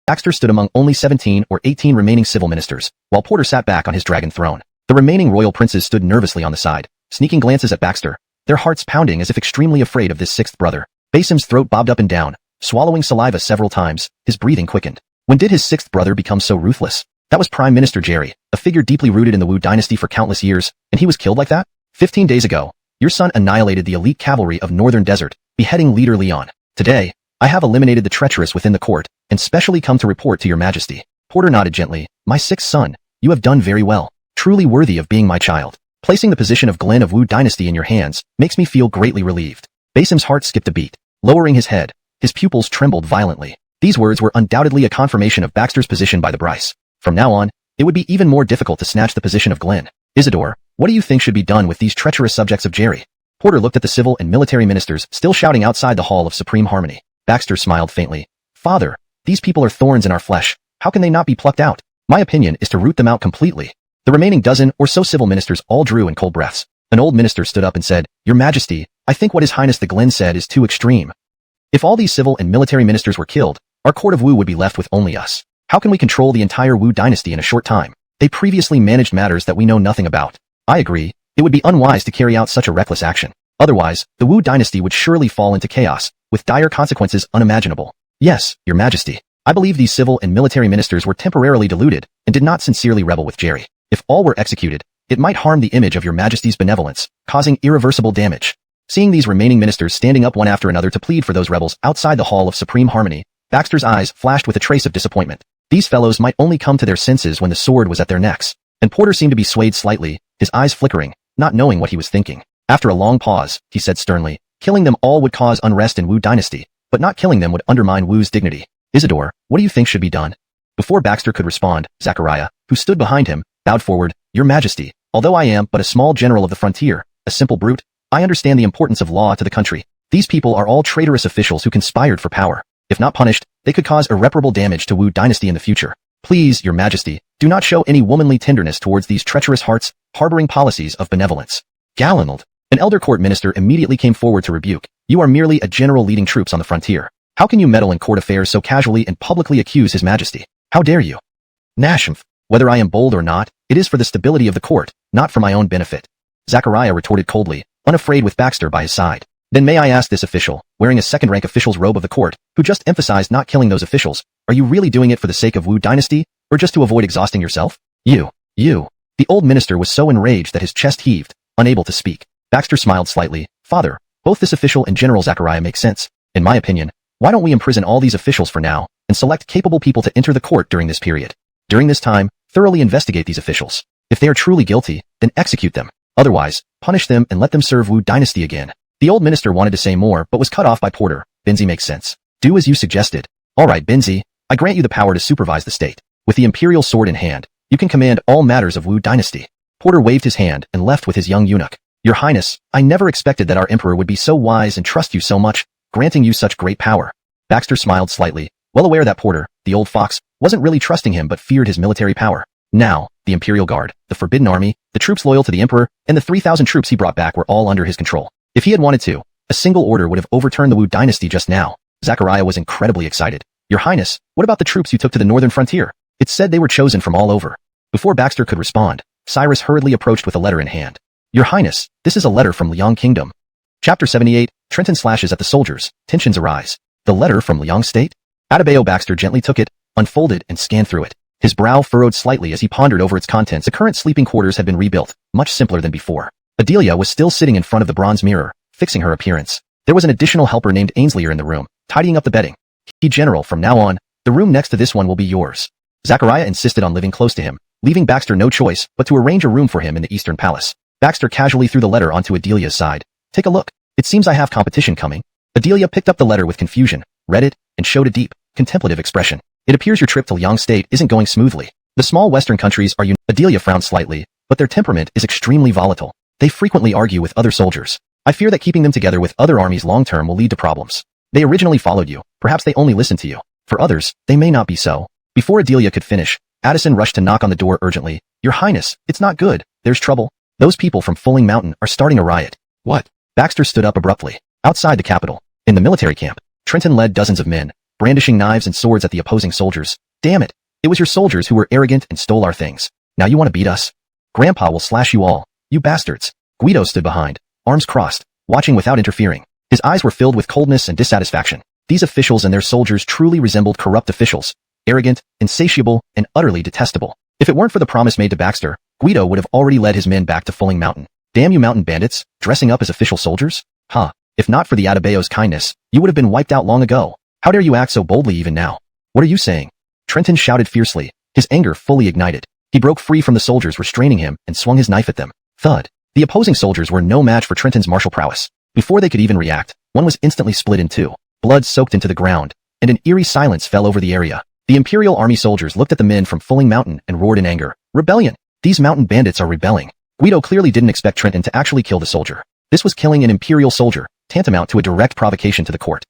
Baxter stood among only 17 or 18 remaining civil ministers, while Porter sat back on his dragon throne. The remaining royal princes stood nervously on the side, sneaking glances at Baxter, their hearts pounding as if extremely afraid of this 6th brother. Basim's throat bobbed up and down, swallowing saliva several times, his breathing quickened. When did his 6th brother become so ruthless? That was Prime Minister Jerry, a figure deeply rooted in the Wu Dynasty for countless years, and he was killed like that? 15 days ago, your son annihilated the elite cavalry of Northern Desert, beheading leader Leon. Today, I have eliminated the treacherous within the court, and specially come to report to your majesty. Porter nodded gently. My 6th son, you have done very well. Truly worthy of being my child. Placing the position of Glen of Wu Dynasty in your hands makes me feel greatly relieved. Basim's heart skipped a beat. Lowering his head, his pupils trembled violently. These words were undoubtedly a confirmation of Baxter's position by the Bryce. From now on, it would be even more difficult to snatch the position of Glen. Isidore, what do you think should be done with these treacherous subjects of Jerry? Porter looked at the civil and military ministers still shouting outside the Hall of Supreme Harmony. Baxter smiled faintly. Father, these people are thorns in our flesh. How can they not be plucked out? My opinion is to root them out completely. The remaining dozen or so civil ministers all drew in cold breaths. An old minister stood up and said, Your Majesty, I think what His Highness the Glen said is too extreme. If all these civil and military ministers were killed, our court of Wu would be left with only us. How can we control the entire Wu Dynasty in a short time? They previously managed matters that we know nothing about. I agree, it would be unwise to carry out such a reckless action. Otherwise, the Wu Dynasty would surely fall into chaos, with dire consequences unimaginable. Yes, Your Majesty. I believe these civil and military ministers were temporarily deluded and did not sincerely rebel with Jerry. If all were executed, it might harm the image of Your Majesty's benevolence, causing irreversible damage. Seeing these remaining ministers standing up one after another to plead for those rebels outside the Hall of Supreme Harmony, Baxter's eyes flashed with a trace of disappointment. These fellows might only come to their senses when the sword was at their necks. And Porter seemed to be swayed slightly, his eyes flickering, not knowing what he was thinking. After a long pause, he said sternly, Killing them all would cause unrest in Wu Dynasty, but not killing them would undermine Wu's dignity. Isidore, what do you think should be done? Before Baxter could respond, Zachariah, who stood behind him, bowed forward. Your Majesty, although I am but a small general of the frontier, a simple brute, I understand the importance of law to the country. These people are all traitorous officials who conspired for power. If not punished, they could cause irreparable damage to Wu Dynasty in the future. Please, Your Majesty, do not show any womanly tenderness towards these treacherous hearts, harboring policies of benevolence. Gallanald, an elder court minister immediately came forward to rebuke. You are merely a general leading troops on the frontier. How can you meddle in court affairs so casually and publicly accuse His Majesty? How dare you? Nashmph, whether I am bold or not, it is for the stability of the court, not for my own benefit. Zachariah retorted coldly, unafraid with Baxter by his side. Then may I ask this official, wearing a second-rank official's robe of the court, who just emphasized not killing those officials, are you really doing it for the sake of Wu Dynasty, or just to avoid exhausting yourself? You. The old minister was so enraged that his chest heaved, unable to speak. Baxter smiled slightly. Father, both this official and General Zachariah make sense. In my opinion, why don't we imprison all these officials for now, and select capable people to enter the court during this period? During this time, thoroughly investigate these officials. If they are truly guilty, then execute them. Otherwise, punish them and let them serve Wu Dynasty again. The old minister wanted to say more but was cut off by Porter. Benzi makes sense. Do as you suggested. Alright Benzi, I grant you the power to supervise the state. With the imperial sword in hand, you can command all matters of Wu Dynasty. Porter waved his hand and left with his young eunuch. Your Highness, I never expected that our emperor would be so wise and trust you so much, granting you such great power. Baxter smiled slightly, well aware that Porter, the old fox, wasn't really trusting him but feared his military power. Now, the Imperial Guard, the Forbidden Army, the troops loyal to the Emperor, and the 3,000 troops he brought back were all under his control. If he had wanted to, a single order would have overturned the Wu Dynasty just now. Zachariah was incredibly excited. Your Highness, what about the troops you took to the northern frontier? It said they were chosen from all over. Before Baxter could respond, Cyrus hurriedly approached with a letter in hand. Your Highness, this is a letter from Liang Kingdom. Chapter 78, Trenton slashes at the soldiers, tensions arise. The letter from Liang State? Adebayo Baxter gently took it, unfolded and scanned through it. His brow furrowed slightly as he pondered over its contents. The current sleeping quarters had been rebuilt, much simpler than before. Adelia was still sitting in front of the bronze mirror, fixing her appearance. There was an additional helper named Ainsleyer in the room, tidying up the bedding. General, from now on, the room next to this one will be yours. Zachariah insisted on living close to him, leaving Baxter no choice but to arrange a room for him in the Eastern Palace. Baxter casually threw the letter onto Adelia's side. Take a look. It seems I have competition coming. Adelia picked up the letter with confusion, read it, and showed a deep, contemplative expression. It appears your trip to Liang State isn't going smoothly. The small Western countries are Adelia frowned slightly, but their temperament is extremely volatile. They frequently argue with other soldiers. I fear that keeping them together with other armies long-term will lead to problems. They originally followed you. Perhaps they only listened to you. For others, they may not be so. Before Adelia could finish, Addison rushed to knock on the door urgently. Your Highness, it's not good. There's trouble. Those people from Fulling Mountain are starting a riot. What? Baxter stood up abruptly. Outside the capital, in the military camp, Trenton led dozens of men, brandishing knives and swords at the opposing soldiers. Damn it. It was your soldiers who were arrogant and stole our things. Now you want to beat us? Grandpa will slash you all. You bastards. Guido stood behind, arms crossed, watching without interfering. His eyes were filled with coldness and dissatisfaction. These officials and their soldiers truly resembled corrupt officials, arrogant, insatiable, and utterly detestable. If it weren't for the promise made to Baxter, Guido would have already led his men back to Fulling Mountain. Damn you mountain bandits, dressing up as official soldiers? Huh. If not for the Adebayo's kindness, you would have been wiped out long ago. How dare you act so boldly even now? What are you saying? Trenton shouted fiercely, his anger fully ignited. He broke free from the soldiers restraining him and swung his knife at them. Thud. The opposing soldiers were no match for Trenton's martial prowess. Before they could even react, one was instantly split in two. Blood soaked into the ground, and an eerie silence fell over the area. The Imperial Army soldiers looked at the men from Fulling Mountain and roared in anger. Rebellion! These mountain bandits are rebelling. Guido clearly didn't expect Trenton to actually kill the soldier. This was killing an Imperial soldier, tantamount to a direct provocation to the court.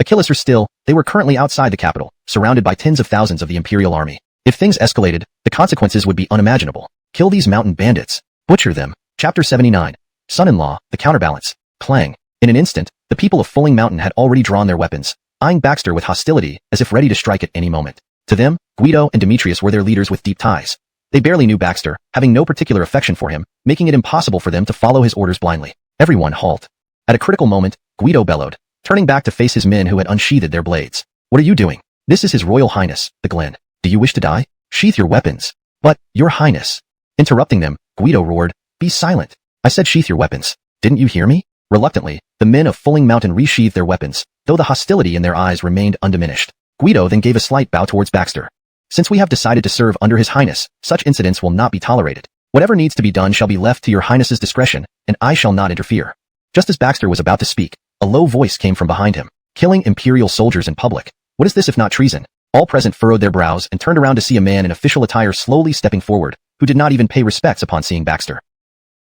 Achilles or still, they were currently outside the capital, surrounded by tens of thousands of the Imperial Army. If things escalated, the consequences would be unimaginable. Kill these mountain bandits. Butcher them. Chapter 79. Son-in-law, the counterbalance. Clang. In an instant, the people of Fulling Mountain had already drawn their weapons, eyeing Baxter with hostility as if ready to strike at any moment. To them, Guido and Demetrius were their leaders with deep ties. They barely knew Baxter, having no particular affection for him, making it impossible for them to follow his orders blindly. Everyone halt. At a critical moment, Guido bellowed, turning back to face his men who had unsheathed their blades. What are you doing? This is His Royal Highness, the Glen. Do you wish to die? Sheath your weapons. But, Your Highness. Interrupting them, Guido roared, Be silent. I said sheath your weapons. Didn't you hear me? Reluctantly, the men of Fulling Mountain resheathed their weapons, though the hostility in their eyes remained undiminished. Guido then gave a slight bow towards Baxter. Since we have decided to serve under His Highness, such incidents will not be tolerated. Whatever needs to be done shall be left to Your Highness's discretion, and I shall not interfere. Just as Baxter was about to speak, a low voice came from behind him. Killing Imperial soldiers in public. What is this if not treason? All present furrowed their brows and turned around to see a man in official attire slowly stepping forward, who did not even pay respects upon seeing Baxter.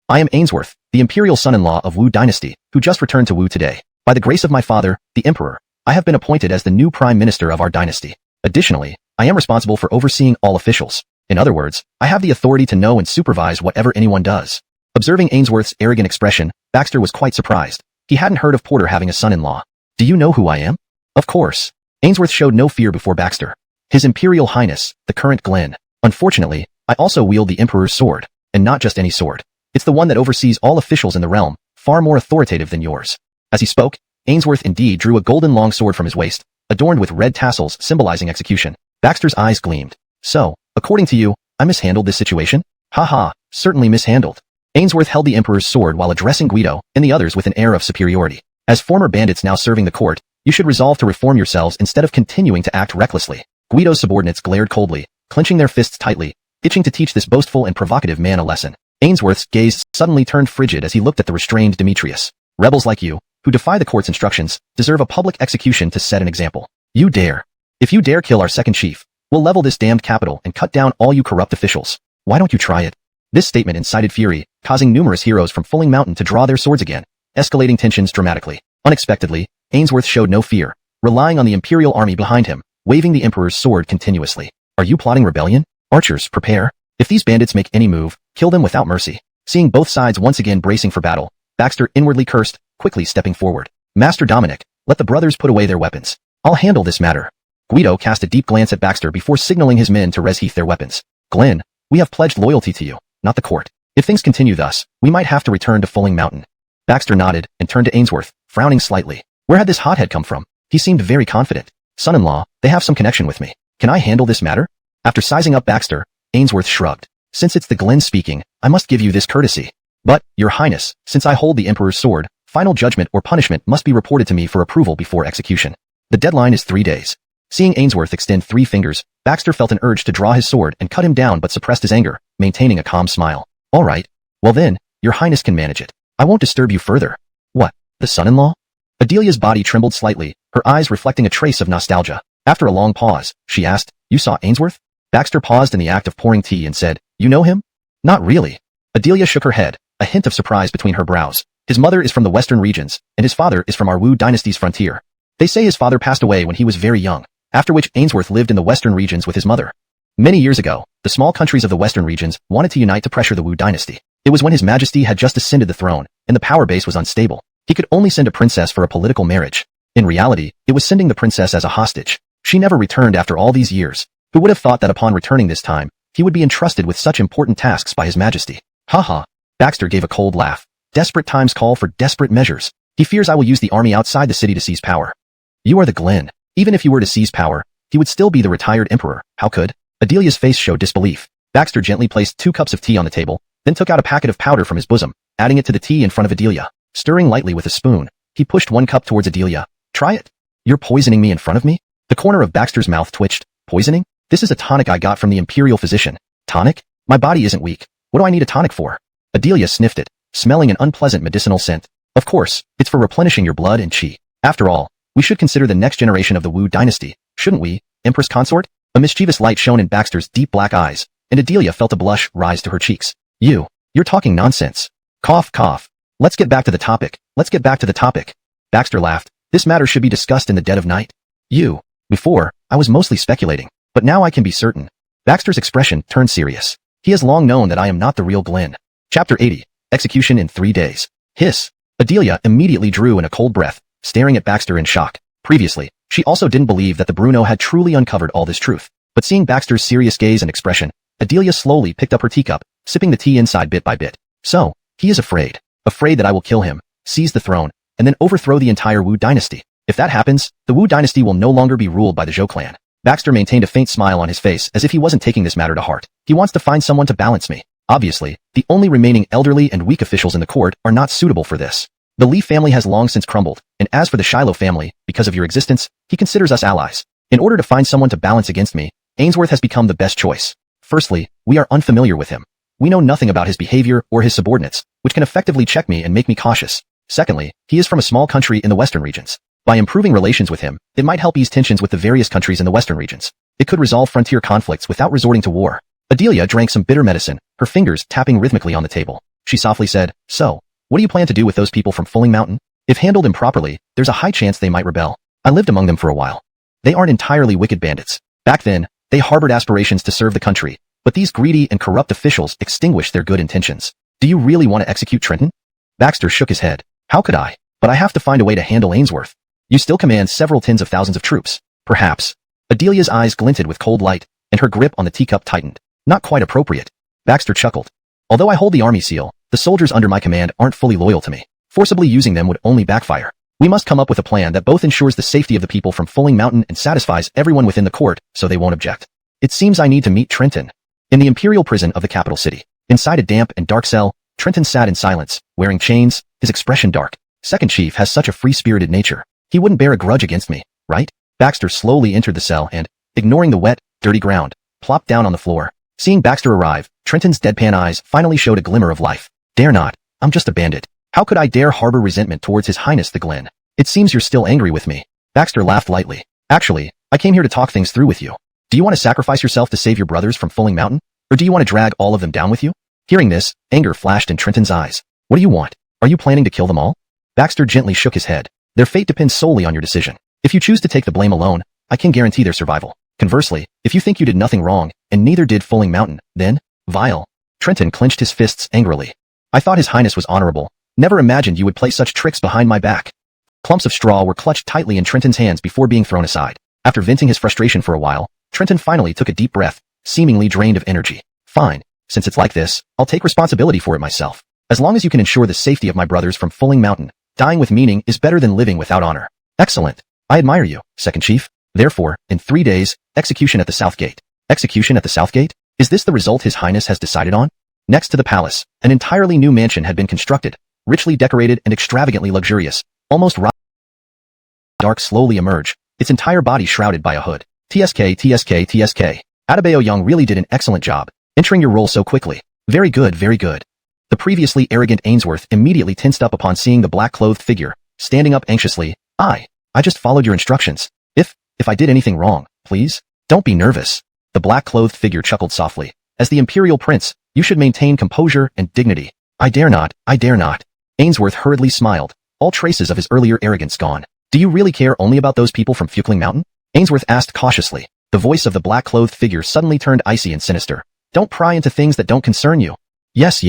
I am Ainsworth, the Imperial son-in-law of Wu Dynasty, who just returned to Wu today. By the grace of my father, the Emperor, I have been appointed as the new Prime Minister of our dynasty. Additionally, I am responsible for overseeing all officials. In other words, I have the authority to know and supervise whatever anyone does. Observing Ainsworth's arrogant expression, Baxter was quite surprised. He hadn't heard of Porter having a son-in-law. Do you know who I am? Of course. Ainsworth showed no fear before Baxter. His Imperial Highness, the current Glen. Unfortunately, I also wield the Emperor's sword, and not just any sword. It's the one that oversees all officials in the realm, far more authoritative than yours. As he spoke, Ainsworth indeed drew a golden long sword from his waist, adorned with red tassels symbolizing execution. Baxter's eyes gleamed. So, according to you, I mishandled this situation? Haha, certainly mishandled. Ainsworth held the Emperor's sword while addressing Guido and the others with an air of superiority. As former bandits now serving the court, you should resolve to reform yourselves instead of continuing to act recklessly. Guido's subordinates glared coldly, clenching their fists tightly, itching to teach this boastful and provocative man a lesson. Ainsworth's gaze suddenly turned frigid as he looked at the restrained Demetrius. Rebels like you, who defy the court's instructions, deserve a public execution to set an example. You dare. If you dare kill our second chief, we'll level this damned capital and cut down all you corrupt officials. Why don't you try it? This statement incited fury, causing numerous heroes from Fulling Mountain to draw their swords again, escalating tensions dramatically. Unexpectedly, Ainsworth showed no fear, relying on the Imperial Army behind him, waving the Emperor's sword continuously. Are you plotting rebellion? Archers, prepare. If these bandits make any move, kill them without mercy. Seeing both sides once again bracing for battle, Baxter inwardly cursed, quickly stepping forward. Master Dominic, let the brothers put away their weapons. I'll handle this matter. Guido cast a deep glance at Baxter before signaling his men to resheath their weapons. Glenn, we have pledged loyalty to you, not the court. If things continue thus, we might have to return to Fulling Mountain. Baxter nodded and turned to Ainsworth, frowning slightly. Where had this hothead come from? He seemed very confident. Son-in-law, they have some connection with me. Can I handle this matter? After sizing up Baxter, Ainsworth shrugged. Since it's the Glen speaking, I must give you this courtesy. But, Your Highness, since I hold the Emperor's sword, final judgment or punishment must be reported to me for approval before execution. The deadline is 3 days. Seeing Ainsworth extend 3 fingers, Baxter felt an urge to draw his sword and cut him down but suppressed his anger, maintaining a calm smile. All right. Well then, Your Highness can manage it. I won't disturb you further. What? The son-in-law? Adelia's body trembled slightly, her eyes reflecting a trace of nostalgia. After a long pause, she asked, You saw Ainsworth? Baxter paused in the act of pouring tea and said, You know him? Not really. Adelia shook her head, a hint of surprise between her brows. His mother is from the western regions, and his father is from our Wu Dynasty's frontier. They say his father passed away when he was very young, after which Ainsworth lived in the western regions with his mother. Many years ago, the small countries of the western regions wanted to unite to pressure the Wu Dynasty. It was when His Majesty had just ascended the throne, and the power base was unstable. He could only send a princess for a political marriage. In reality, it was sending the princess as a hostage. She never returned after all these years. Who would have thought that upon returning this time, he would be entrusted with such important tasks by His Majesty? Ha. Baxter gave a cold laugh. Desperate times call for desperate measures. He fears I will use the army outside the city to seize power. You are the Glen. Even if you were to seize power, he would still be the retired emperor. How could? Adelia's face showed disbelief. Baxter gently placed 2 cups of tea on the table, then took out a packet of powder from his bosom, adding it to the tea in front of Adelia. Stirring lightly with a spoon, he pushed 1 cup towards Adelia. Try it. You're poisoning me in front of me? The corner of Baxter's mouth twitched. Poisoning? This is a tonic I got from the imperial physician. Tonic? My body isn't weak. What do I need a tonic for? Adelia sniffed it, smelling an unpleasant medicinal scent. Of course, it's for replenishing your blood and qi. After all, we should consider the next generation of the Wu Dynasty, shouldn't we, Empress Consort? A mischievous light shone in Baxter's deep black eyes, and Adelia felt a blush rise to her cheeks. You're talking nonsense. Cough, cough. Let's get back to the topic. Baxter laughed. This matter should be discussed in the dead of night. Before, I was mostly speculating, but now I can be certain. Baxter's expression turned serious. He has long known that I am not the real Glen. Chapter 80. Execution in 3 days. Hiss. Adelia immediately drew in a cold breath, staring at Baxter in shock. Previously, she also didn't believe that the Bruno had truly uncovered all this truth. But seeing Baxter's serious gaze and expression, Adelia slowly picked up her teacup, sipping the tea inside bit by bit. So, he is afraid. Afraid that I will kill him, seize the throne, and then overthrow the entire Wu Dynasty. If that happens, the Wu Dynasty will no longer be ruled by the Zhou clan. Baxter maintained a faint smile on his face as if he wasn't taking this matter to heart. He wants to find someone to balance me. Obviously, the only remaining elderly and weak officials in the court are not suitable for this. The Li family has long since crumbled, and as for the Shiloh family, because of your existence, he considers us allies. In order to find someone to balance against me, Ainsworth has become the best choice. Firstly, we are unfamiliar with him. We know nothing about his behavior or his subordinates, which can effectively check me and make me cautious. Secondly, he is from a small country in the western regions. By improving relations with him, it might help ease tensions with the various countries in the western regions. It could resolve frontier conflicts without resorting to war. Adelia drank some bitter medicine, her fingers tapping rhythmically on the table. She softly said, So, what do you plan to do with those people from Fulling Mountain? If handled improperly, there's a high chance they might rebel. I lived among them for a while. They aren't entirely wicked bandits. Back then, they harbored aspirations to serve the country, but these greedy and corrupt officials extinguished their good intentions. Do you really want to execute Trenton? Baxter shook his head. How could I? But I have to find a way to handle Ainsworth. You still command several tens of thousands of troops. Perhaps. Adelia's eyes glinted with cold light, and her grip on the teacup tightened. Not quite appropriate. Baxter chuckled. Although I hold the army seal, the soldiers under my command aren't fully loyal to me. Forcibly using them would only backfire. We must come up with a plan that both ensures the safety of the people from Fulling Mountain and satisfies everyone within the court, so they won't object. It seems I need to meet Trenton. In the imperial prison of the capital city, inside a damp and dark cell, Trenton sat in silence, wearing chains, his expression dark. Second Chief has such a free-spirited nature. He wouldn't bear a grudge against me, right? Baxter slowly entered the cell and, ignoring the wet, dirty ground, plopped down on the floor. Seeing Baxter arrive, Trenton's deadpan eyes finally showed a glimmer of life. Dare not. I'm just a bandit. How could I dare harbor resentment towards His Highness the Glen? It seems you're still angry with me. Baxter laughed lightly. Actually, I came here to talk things through with you. Do you want to sacrifice yourself to save your brothers from Fulling Mountain? Or do you want to drag all of them down with you? Hearing this, anger flashed in Trenton's eyes. What do you want? Are you planning to kill them all? Baxter gently shook his head. Their fate depends solely on your decision. If you choose to take the blame alone, I can guarantee their survival. Conversely, if you think you did nothing wrong, and neither did Fulling Mountain, then, vile. Trenton clenched his fists angrily. I thought His Highness was honorable. Never imagined you would play such tricks behind my back. Clumps of straw were clutched tightly in Trenton's hands before being thrown aside. After venting his frustration for a while, Trenton finally took a deep breath, seemingly drained of energy. Fine. Since it's like this, I'll take responsibility for it myself. As long as you can ensure the safety of my brothers from Fulling Mountain, dying with meaning is better than living without honor. Excellent. I admire you, Second Chief. Therefore, in 3 days, execution at the South Gate. Execution at the South Gate? Is this the result His Highness has decided on? Next to the palace, an entirely new mansion had been constructed, richly decorated and extravagantly luxurious, almost dark slowly emerge, its entire body shrouded by a hood. TSK. Adebayo Young really did an excellent job, entering your role so quickly. Very good, very good. The previously arrogant Ainsworth immediately tensed up upon seeing the black-clothed figure, standing up anxiously. I just followed your instructions. If I did anything wrong, please, don't be nervous. The black-clothed figure chuckled softly. As the Imperial Prince, you should maintain composure and dignity. I dare not. Ainsworth hurriedly smiled, all traces of his earlier arrogance gone. Do you really care only about those people from Fuchling Mountain? Ainsworth asked cautiously. The voice of the black-clothed figure suddenly turned icy and sinister. Don't pry into things that don't concern you. Yes.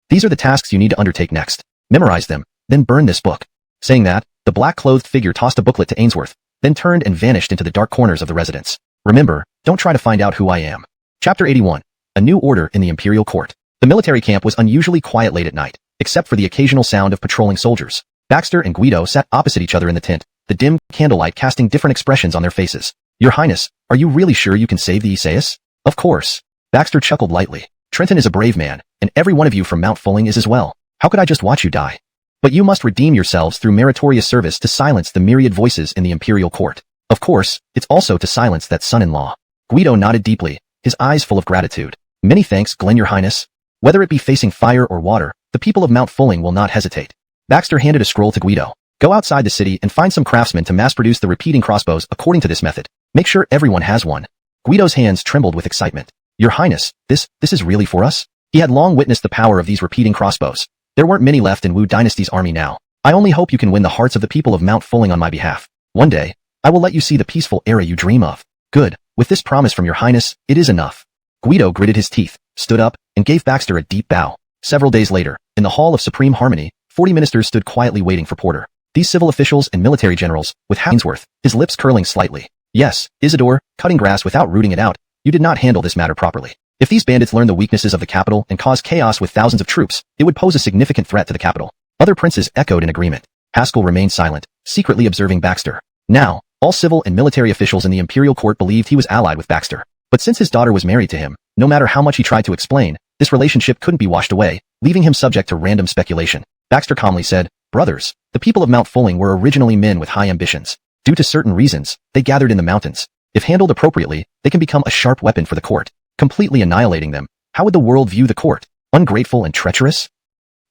These are the tasks you need to undertake next. Memorize them, then burn this book. Saying that, the black-clothed figure tossed a booklet to Ainsworth, then turned and vanished into the dark corners of the residence. Remember, don't try to find out who I am. Chapter 81. A New Order in the Imperial Court. The military camp was unusually quiet late at night, except for the occasional sound of patrolling soldiers. Baxter and Guido sat opposite each other in the tent, the dim candlelight casting different expressions on their faces. Your Highness, are you really sure you can save the Isaias? Of course. Baxter chuckled lightly. Trenton is a brave man, and every one of you from Mount Fulling is as well. How could I just watch you die? But you must redeem yourselves through meritorious service to silence the myriad voices in the Imperial Court. Of course, it's also to silence that son-in-law. Guido nodded deeply, his eyes full of gratitude. Many thanks, Glenn, Your Highness. Whether it be facing fire or water, the people of Mount Fulling will not hesitate. Baxter handed a scroll to Guido. Go outside the city and find some craftsmen to mass-produce the repeating crossbows according to this method. Make sure everyone has one. Guido's hands trembled with excitement. Your Highness, this is really for us? He had long witnessed the power of these repeating crossbows. There weren't many left in Wu Dynasty's army now. I only hope you can win the hearts of the people of Mount Fulling on my behalf. One day, I will let you see the peaceful era you dream of. Good. With this promise from Your Highness, it is enough. Guido gritted his teeth, stood up, and gave Baxter a deep bow. Several days later, in the Hall of Supreme Harmony, 40 ministers stood quietly waiting for Porter. These civil officials and military generals, with Ainsworth, his lips curling slightly. Yes, Isidore, cutting grass without rooting it out, you did not handle this matter properly. If these bandits learn the weaknesses of the capital and cause chaos with thousands of troops, it would pose a significant threat to the capital. Other princes echoed in agreement. Haskell remained silent, secretly observing Baxter. Now, all civil and military officials in the Imperial Court believed he was allied with Baxter. But since his daughter was married to him, no matter how much he tried to explain, this relationship couldn't be washed away, leaving him subject to random speculation. Baxter calmly said, Brothers, the people of Mount Fulling were originally men with high ambitions. Due to certain reasons, they gathered in the mountains. If handled appropriately, they can become a sharp weapon for the court. Completely annihilating them, how would the world view the court? Ungrateful and treacherous?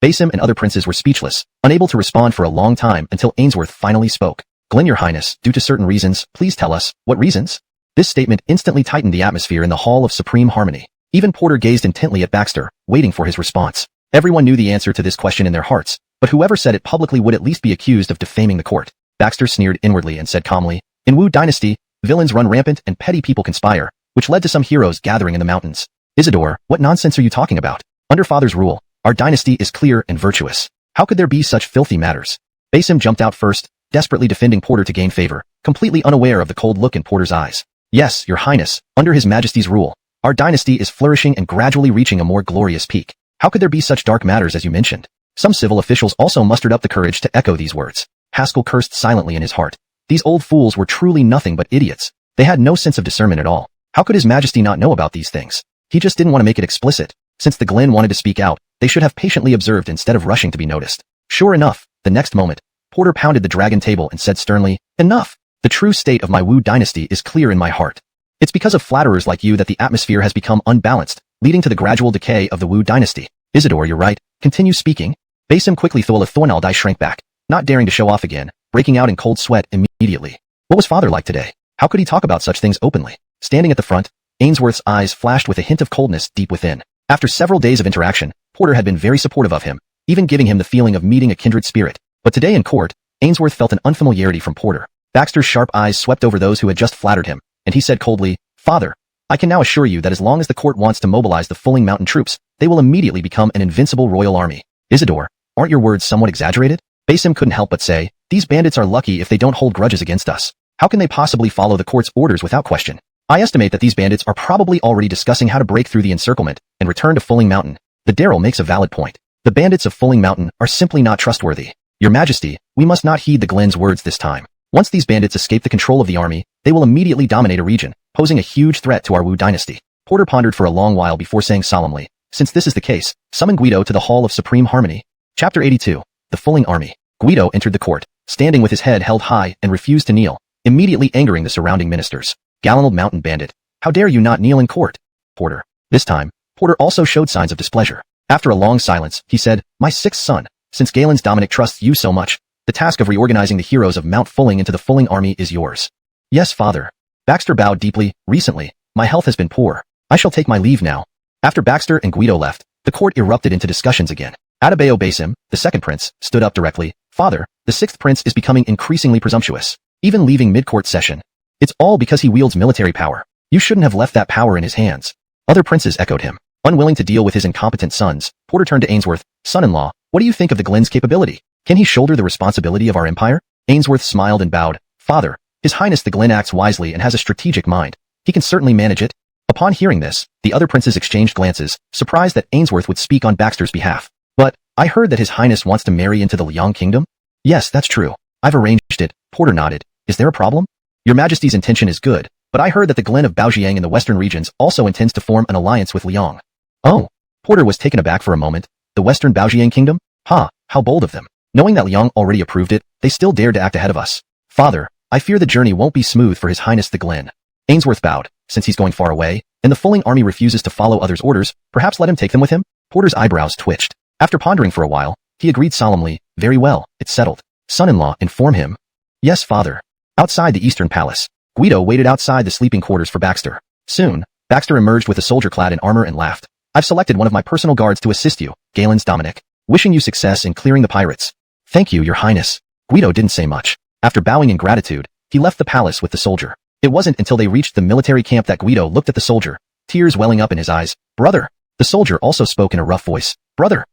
Basim and other princes were speechless, unable to respond for a long time until Ainsworth finally spoke. Glenn, Your Highness, due to certain reasons, please tell us, what reasons? This statement instantly tightened the atmosphere in the Hall of Supreme Harmony. Even Porter gazed intently at Baxter, waiting for his response. Everyone knew the answer to this question in their hearts, but whoever said it publicly would at least be accused of defaming the court. Baxter sneered inwardly and said calmly, In Wu Dynasty, villains run rampant and petty people conspire, which led to some heroes gathering in the mountains. Isidore, what nonsense are you talking about? Under Father's rule, our dynasty is clear and virtuous. How could there be such filthy matters? Basim jumped out first, desperately defending Porter to gain favor, completely unaware of the cold look in Porter's eyes. Yes, Your Highness, under His Majesty's rule, our dynasty is flourishing and gradually reaching a more glorious peak. How could there be such dark matters as you mentioned? Some civil officials also mustered up the courage to echo these words. Haskell cursed silently in his heart. These old fools were truly nothing but idiots. They had no sense of discernment at all. How could His Majesty not know about these things? He just didn't want to make it explicit. Since the Glen wanted to speak out, they should have patiently observed instead of rushing to be noticed. Sure enough, the next moment, Porter pounded the dragon table and said sternly, Enough! The true state of my Wu Dynasty is clear in my heart. It's because of flatterers like you that the atmosphere has become unbalanced, leading to the gradual decay of the Wu Dynasty. Isidore, you're right. Continue speaking. Basim quickly Thornaldai shrank back, not daring to show off again, breaking out in cold sweat immediately. What was Father like today? How could he talk about such things openly? Standing at the front, Ainsworth's eyes flashed with a hint of coldness deep within. After several days of interaction, Porter had been very supportive of him, even giving him the feeling of meeting a kindred spirit. But today in court, Ainsworth felt an unfamiliarity from Porter. Baxter's sharp eyes swept over those who had just flattered him, and he said coldly, "Father, I can now assure you that as long as the court wants to mobilize the Fulling Mountain troops, they will immediately become an invincible royal army." Isidore, aren't your words somewhat exaggerated? Basim couldn't help but say, "These bandits are lucky if they don't hold grudges against us. How can they possibly follow the court's orders without question? I estimate that these bandits are probably already discussing how to break through the encirclement and return to Fulling Mountain." The Daryl makes a valid point. The bandits of Fulling Mountain are simply not trustworthy. Your Majesty, we must not heed the Glen's words this time. Once these bandits escape the control of the army, they will immediately dominate a region, posing a huge threat to our Wu Dynasty. Porter pondered for a long while before saying solemnly, "Since this is the case, summon Guido to the Hall of Supreme Harmony." Chapter 82. The Fulling Army. Guido entered the court, standing with his head held high and refused to kneel, immediately angering the surrounding ministers. "Gallant old mountain bandit, how dare you not kneel in court?" Porter. This time, Porter also showed signs of displeasure. After a long silence, he said, "My sixth son, since Galen's Dominic trusts you so much, the task of reorganizing the heroes of Mount Fulling into the Fulling Army is yours." "Yes, father." Baxter bowed deeply. "Recently, my health has been poor. I shall take my leave now." After Baxter and Guido left, the court erupted into discussions again. Adebayo Basim, the second prince, stood up directly. "Father, the sixth prince is becoming increasingly presumptuous, even leaving mid-court session. It's all because he wields military power. You shouldn't have left that power in his hands." Other princes echoed him. Unwilling to deal with his incompetent sons, Porter turned to Ainsworth. "Son-in-law, what do you think of the Glen's capability? Can he shoulder the responsibility of our empire?" Ainsworth smiled and bowed. "Father, His Highness the Glen acts wisely and has a strategic mind. He can certainly manage it." Upon hearing this, the other princes exchanged glances, surprised that Ainsworth would speak on Baxter's behalf. "But, I heard that His Highness wants to marry into the Liang Kingdom?" "Yes, that's true. I've arranged it." Porter nodded. "Is there a problem?" "Your Majesty's intention is good, but I heard that the Glen of Baojiang in the western regions also intends to form an alliance with Liang." "Oh." Porter was taken aback for a moment. "The western Baojiang Kingdom? How bold of them. Knowing that Liang already approved it, they still dared to act ahead of us. Father, I fear the journey won't be smooth for His Highness the Glen." Ainsworth bowed. "Since he's going far away, and the Fulling army refuses to follow others' orders, perhaps let him take them with him?" Porter's eyebrows twitched. After pondering for a while, he agreed solemnly. "Very well, it's settled. Son-in-law, inform him." "Yes, father." Outside the Eastern Palace, Guido waited outside the sleeping quarters for Baxter. Soon, Baxter emerged with a soldier clad in armor and laughed. "I've selected one of my personal guards to assist you, Galen's Dominic. Wishing you success in clearing the pirates." "Thank you, your highness." Guido didn't say much. After bowing in gratitude, he left the palace with the soldier. It wasn't until they reached the military camp that Guido looked at the soldier, tears welling up in his eyes. "Brother." The soldier also spoke in a rough voice. Brother,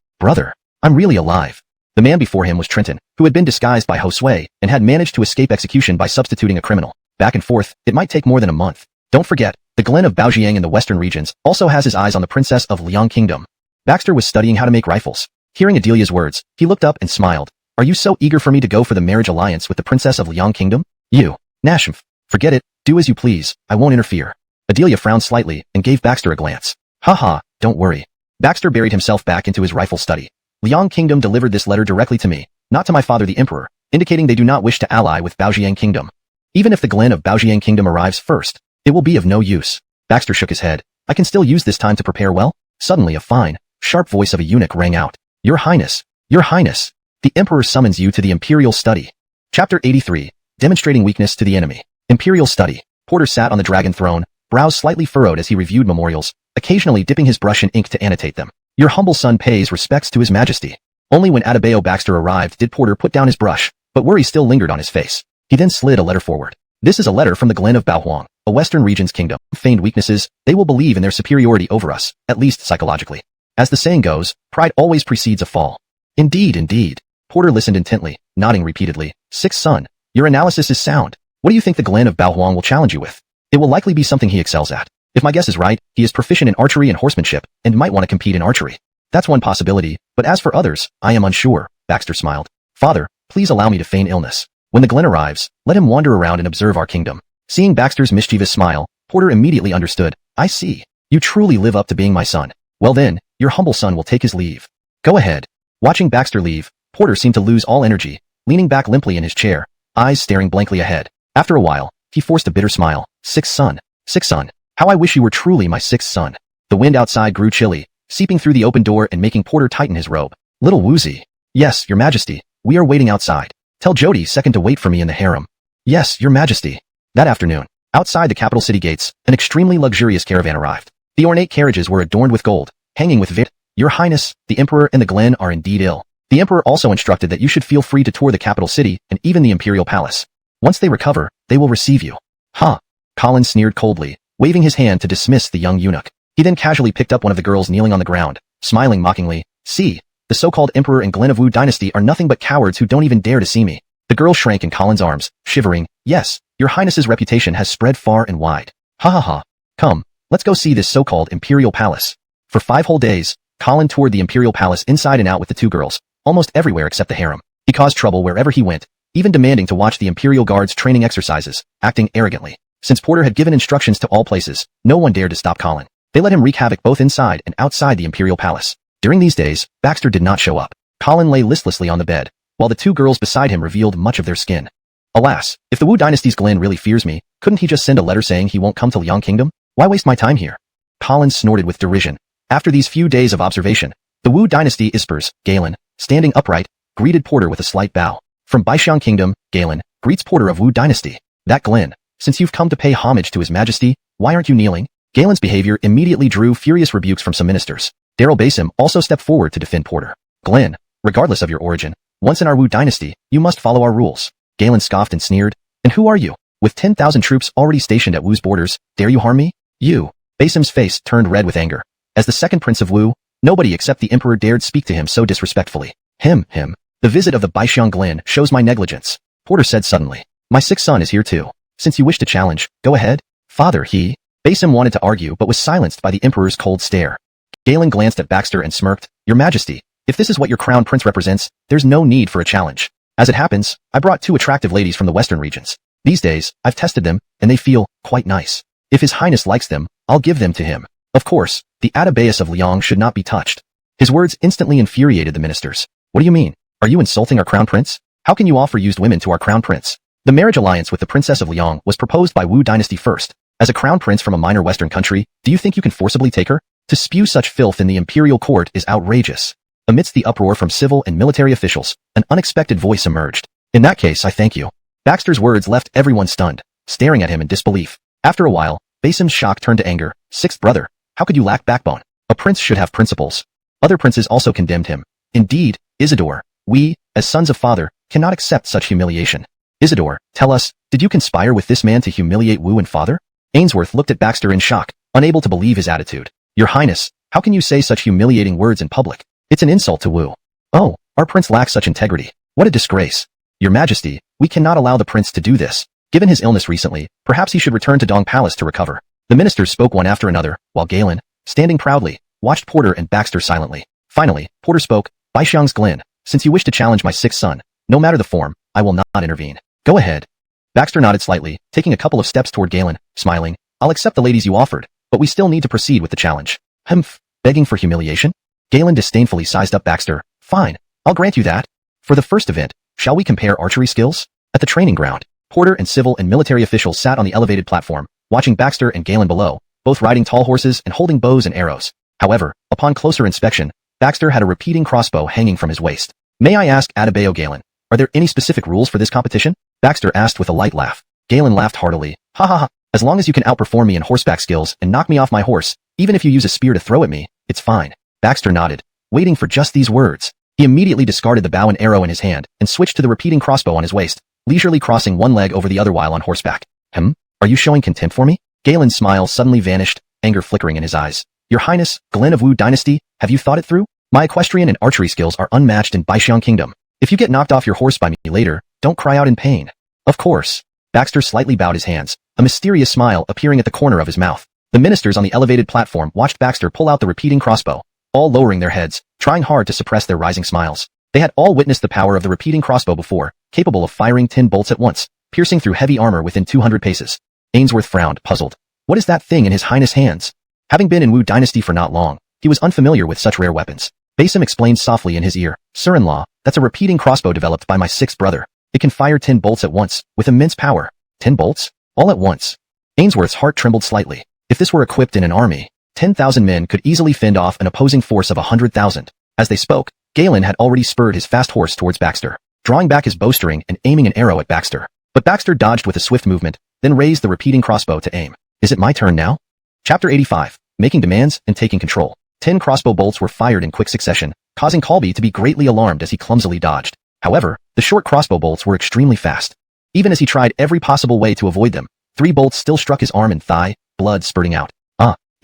I'm really alive." The man before him was Trenton, who had been disguised by Josue and had managed to escape execution by substituting a criminal. Back and forth, it might take more than a month. Don't forget, the Glen of Baojiang in the western regions also has his eyes on the princess of Liang Kingdom. Baxter was studying how to make rifles. Hearing Adelia's words, he looked up and smiled. "Are you so eager for me to go for the marriage alliance with the princess of Liang Kingdom?" "You, Nashmf. Forget it, do as you please, I won't interfere." Adelia frowned slightly and gave Baxter a glance. "Haha, don't worry." Baxter buried himself back into his rifle study. "Liang Kingdom delivered this letter directly to me, not to my father the Emperor, indicating they do not wish to ally with Baojiang Kingdom. Even if the Glen of Baojiang Kingdom arrives first, it will be of no use." Baxter shook his head. "I can still use this time to prepare well?" Suddenly a fine, sharp voice of a eunuch rang out. "Your Highness! Your Highness! The Emperor summons you to the Imperial Study." Chapter 83. Demonstrating Weakness to the Enemy. Imperial Study. Porter sat on the dragon throne, brows slightly furrowed as he reviewed memorials, occasionally dipping his brush in ink to annotate them. "Your humble son pays respects to His Majesty." Only when Adebayo Baxter arrived did Porter put down his brush, but worry still lingered on his face. He then slid a letter forward. "This is a letter from the Glen of Baohuang, a western region's kingdom. Feigned weaknesses, they will believe in their superiority over us, at least psychologically. As the saying goes, pride always precedes a fall." Indeed. Porter listened intently, nodding repeatedly. "Sixth son, your analysis is sound. What do you think the Glen of Baohuang will challenge you with?" "It will likely be something he excels at. If my guess is right, he is proficient in archery and horsemanship, and might want to compete in archery. That's one possibility, but as for others, I am unsure." Baxter smiled. "Father, please allow me to feign illness. When the Glen arrives, let him wander around and observe our kingdom." Seeing Baxter's mischievous smile, Porter immediately understood. "I see. You truly live up to being my son. Well then, your humble son will take his leave. Go ahead." Watching Baxter leave, Porter seemed to lose all energy, leaning back limply in his chair, eyes staring blankly ahead. After a while, he forced a bitter smile. Sixth son, how I wish you were truly my sixth son." The wind outside grew chilly, seeping through the open door and making Porter tighten his robe. "Little Woozy." "Yes, your Majesty, we are waiting outside. Tell Jody second to wait for me in the harem." "Yes, your Majesty." That afternoon, outside the capital city gates, an extremely luxurious caravan arrived. The ornate carriages were adorned with gold, hanging with "Your Highness, the Emperor and the Glen are indeed ill. The Emperor also instructed that you should feel free to tour the capital city and even the Imperial Palace. Once they recover, they will receive you." Colin sneered coldly, waving his hand to dismiss the young eunuch. He then casually picked up one of the girls kneeling on the ground, smiling mockingly. See, the so-called Emperor and Glen of Wu Dynasty are nothing but cowards who don't even dare to see me. The girl shrank in Colin's arms, shivering. Yes, your highness's reputation has spread far and wide. Ha ha ha. Come, let's go see this so-called Imperial Palace. For 5 whole days, Colin toured the Imperial Palace inside and out with the 2 girls, almost everywhere except the harem. He caused trouble wherever he went, even demanding to watch the Imperial Guard's training exercises, acting arrogantly. Since Porter had given instructions to all places, no one dared to stop Colin. They let him wreak havoc both inside and outside the Imperial Palace. During these days, Baxter did not show up. Colin lay listlessly on the bed, while the 2 girls beside him revealed much of their skin. Alas, if the Wu Dynasty's Glen really fears me, couldn't he just send a letter saying he won't come to Liang Kingdom? Why waste my time here? Colin snorted with derision. After these few days of observation, the Wu Dynasty Ispers, Galen, standing upright, greeted Porter with a slight bow. From Baixiang Kingdom, Galen, greets Porter of Wu Dynasty. That Glen, since you've come to pay homage to his majesty, why aren't you kneeling? Galen's behavior immediately drew furious rebukes from some ministers. Daryl Basim also stepped forward to defend Porter. Glen, regardless of your origin, once in our Wu Dynasty, you must follow our rules. Galen scoffed and sneered. And who are you? With 10,000 troops already stationed at Wu's borders, dare you harm me? You. Basim's face turned red with anger. As the second prince of Wu, nobody except the emperor dared speak to him so disrespectfully. Him. The visit of the Baixiang Glen shows my negligence, Porter said suddenly. My 6th son is here too. Since you wish to challenge, go ahead. Father, Basim wanted to argue but was silenced by the emperor's cold stare. Galen glanced at Baxter and smirked. Your majesty, if this is what your crown prince represents, there's no need for a challenge. As it happens, I brought 2 attractive ladies from the western regions. These days, I've tested them, and they feel quite nice. If his highness likes them, I'll give them to him. Of course, the Atabeus of Liang should not be touched. His words instantly infuriated the ministers. What do you mean? Are you insulting our crown prince? How can you offer used women to our crown prince? The marriage alliance with the princess of Liang was proposed by Wu Dynasty first. As a crown prince from a minor western country, do you think you can forcibly take her? To spew such filth in the imperial court is outrageous. Amidst the uproar from civil and military officials, an unexpected voice emerged. In that case, I thank you. Baxter's words left everyone stunned, staring at him in disbelief. After a while, Basim's shock turned to anger. 6th brother, how could you lack backbone? A prince should have principles. Other princes also condemned him. Indeed, Isidore, we, as sons of father, cannot accept such humiliation. Isidore, tell us, did you conspire with this man to humiliate Wu and father? Ainsworth looked at Baxter in shock, unable to believe his attitude. Your highness, how can you say such humiliating words in public? It's an insult to Wu. Oh, our prince lacks such integrity. What a disgrace. Your majesty, we cannot allow the prince to do this. Given his illness recently, perhaps he should return to Dong Palace to recover. The ministers spoke one after another, while Galen, standing proudly, watched Porter and Baxter silently. Finally, Porter spoke. Baixiang's Glen, since you wish to challenge my 6th son, no matter the form, I will not intervene. Go ahead. Baxter nodded slightly, taking a couple of steps toward Galen, smiling. I'll accept the ladies you offered, but we still need to proceed with the challenge. Humph, begging for humiliation? Galen disdainfully sized up Baxter. Fine, I'll grant you that. For the first event, shall we compare archery skills? At the training ground, Porter and civil and military officials sat on the elevated platform, watching Baxter and Galen below, both riding tall horses and holding bows and arrows. However, upon closer inspection, Baxter had a repeating crossbow hanging from his waist. May I ask Atabeo Galen, are there any specific rules for this competition? Baxter asked with a light laugh. Galen laughed heartily. Ha ha ha, as long as you can outperform me in horseback skills and knock me off my horse, even if you use a spear to throw at me, it's fine. Baxter nodded, waiting for just these words. He immediately discarded the bow and arrow in his hand and switched to the repeating crossbow on his waist, leisurely crossing one leg over the other while on horseback. Are you showing contempt for me? Galen's smile suddenly vanished, anger flickering in his eyes. Your Highness, Glen of Wu Dynasty, have you thought it through? My equestrian and archery skills are unmatched in Baixiang Kingdom. If you get knocked off your horse by me later, don't cry out in pain. Of course. Baxter slightly bowed his hands, a mysterious smile appearing at the corner of his mouth. The ministers on the elevated platform watched Baxter pull out the repeating crossbow, all lowering their heads, trying hard to suppress their rising smiles. They had all witnessed the power of the repeating crossbow before, capable of firing 10 bolts at once, piercing through heavy armor within 200 paces. Ainsworth frowned, puzzled. What is that thing in his highness' hands? Having been in Wu Dynasty for not long, he was unfamiliar with such rare weapons. Basim explained softly in his ear, Sir-in-law, that's a repeating crossbow developed by my 6th brother. It can fire 10 bolts at once, with immense power. 10 bolts? All at once. Ainsworth's heart trembled slightly. If this were equipped in an army, 10,000 men could easily fend off an opposing force of 100,000. As they spoke, Galen had already spurred his fast horse towards Baxter, drawing back his bowstring and aiming an arrow at Baxter. But Baxter dodged with a swift movement, then raised the repeating crossbow to aim. Is it my turn now? Chapter 85. Making demands and taking control. 10 crossbow bolts were fired in quick succession, causing Colby to be greatly alarmed as he clumsily dodged. However, the short crossbow bolts were extremely fast. Even as he tried every possible way to avoid them, 3 bolts still struck his arm and thigh, blood spurting out.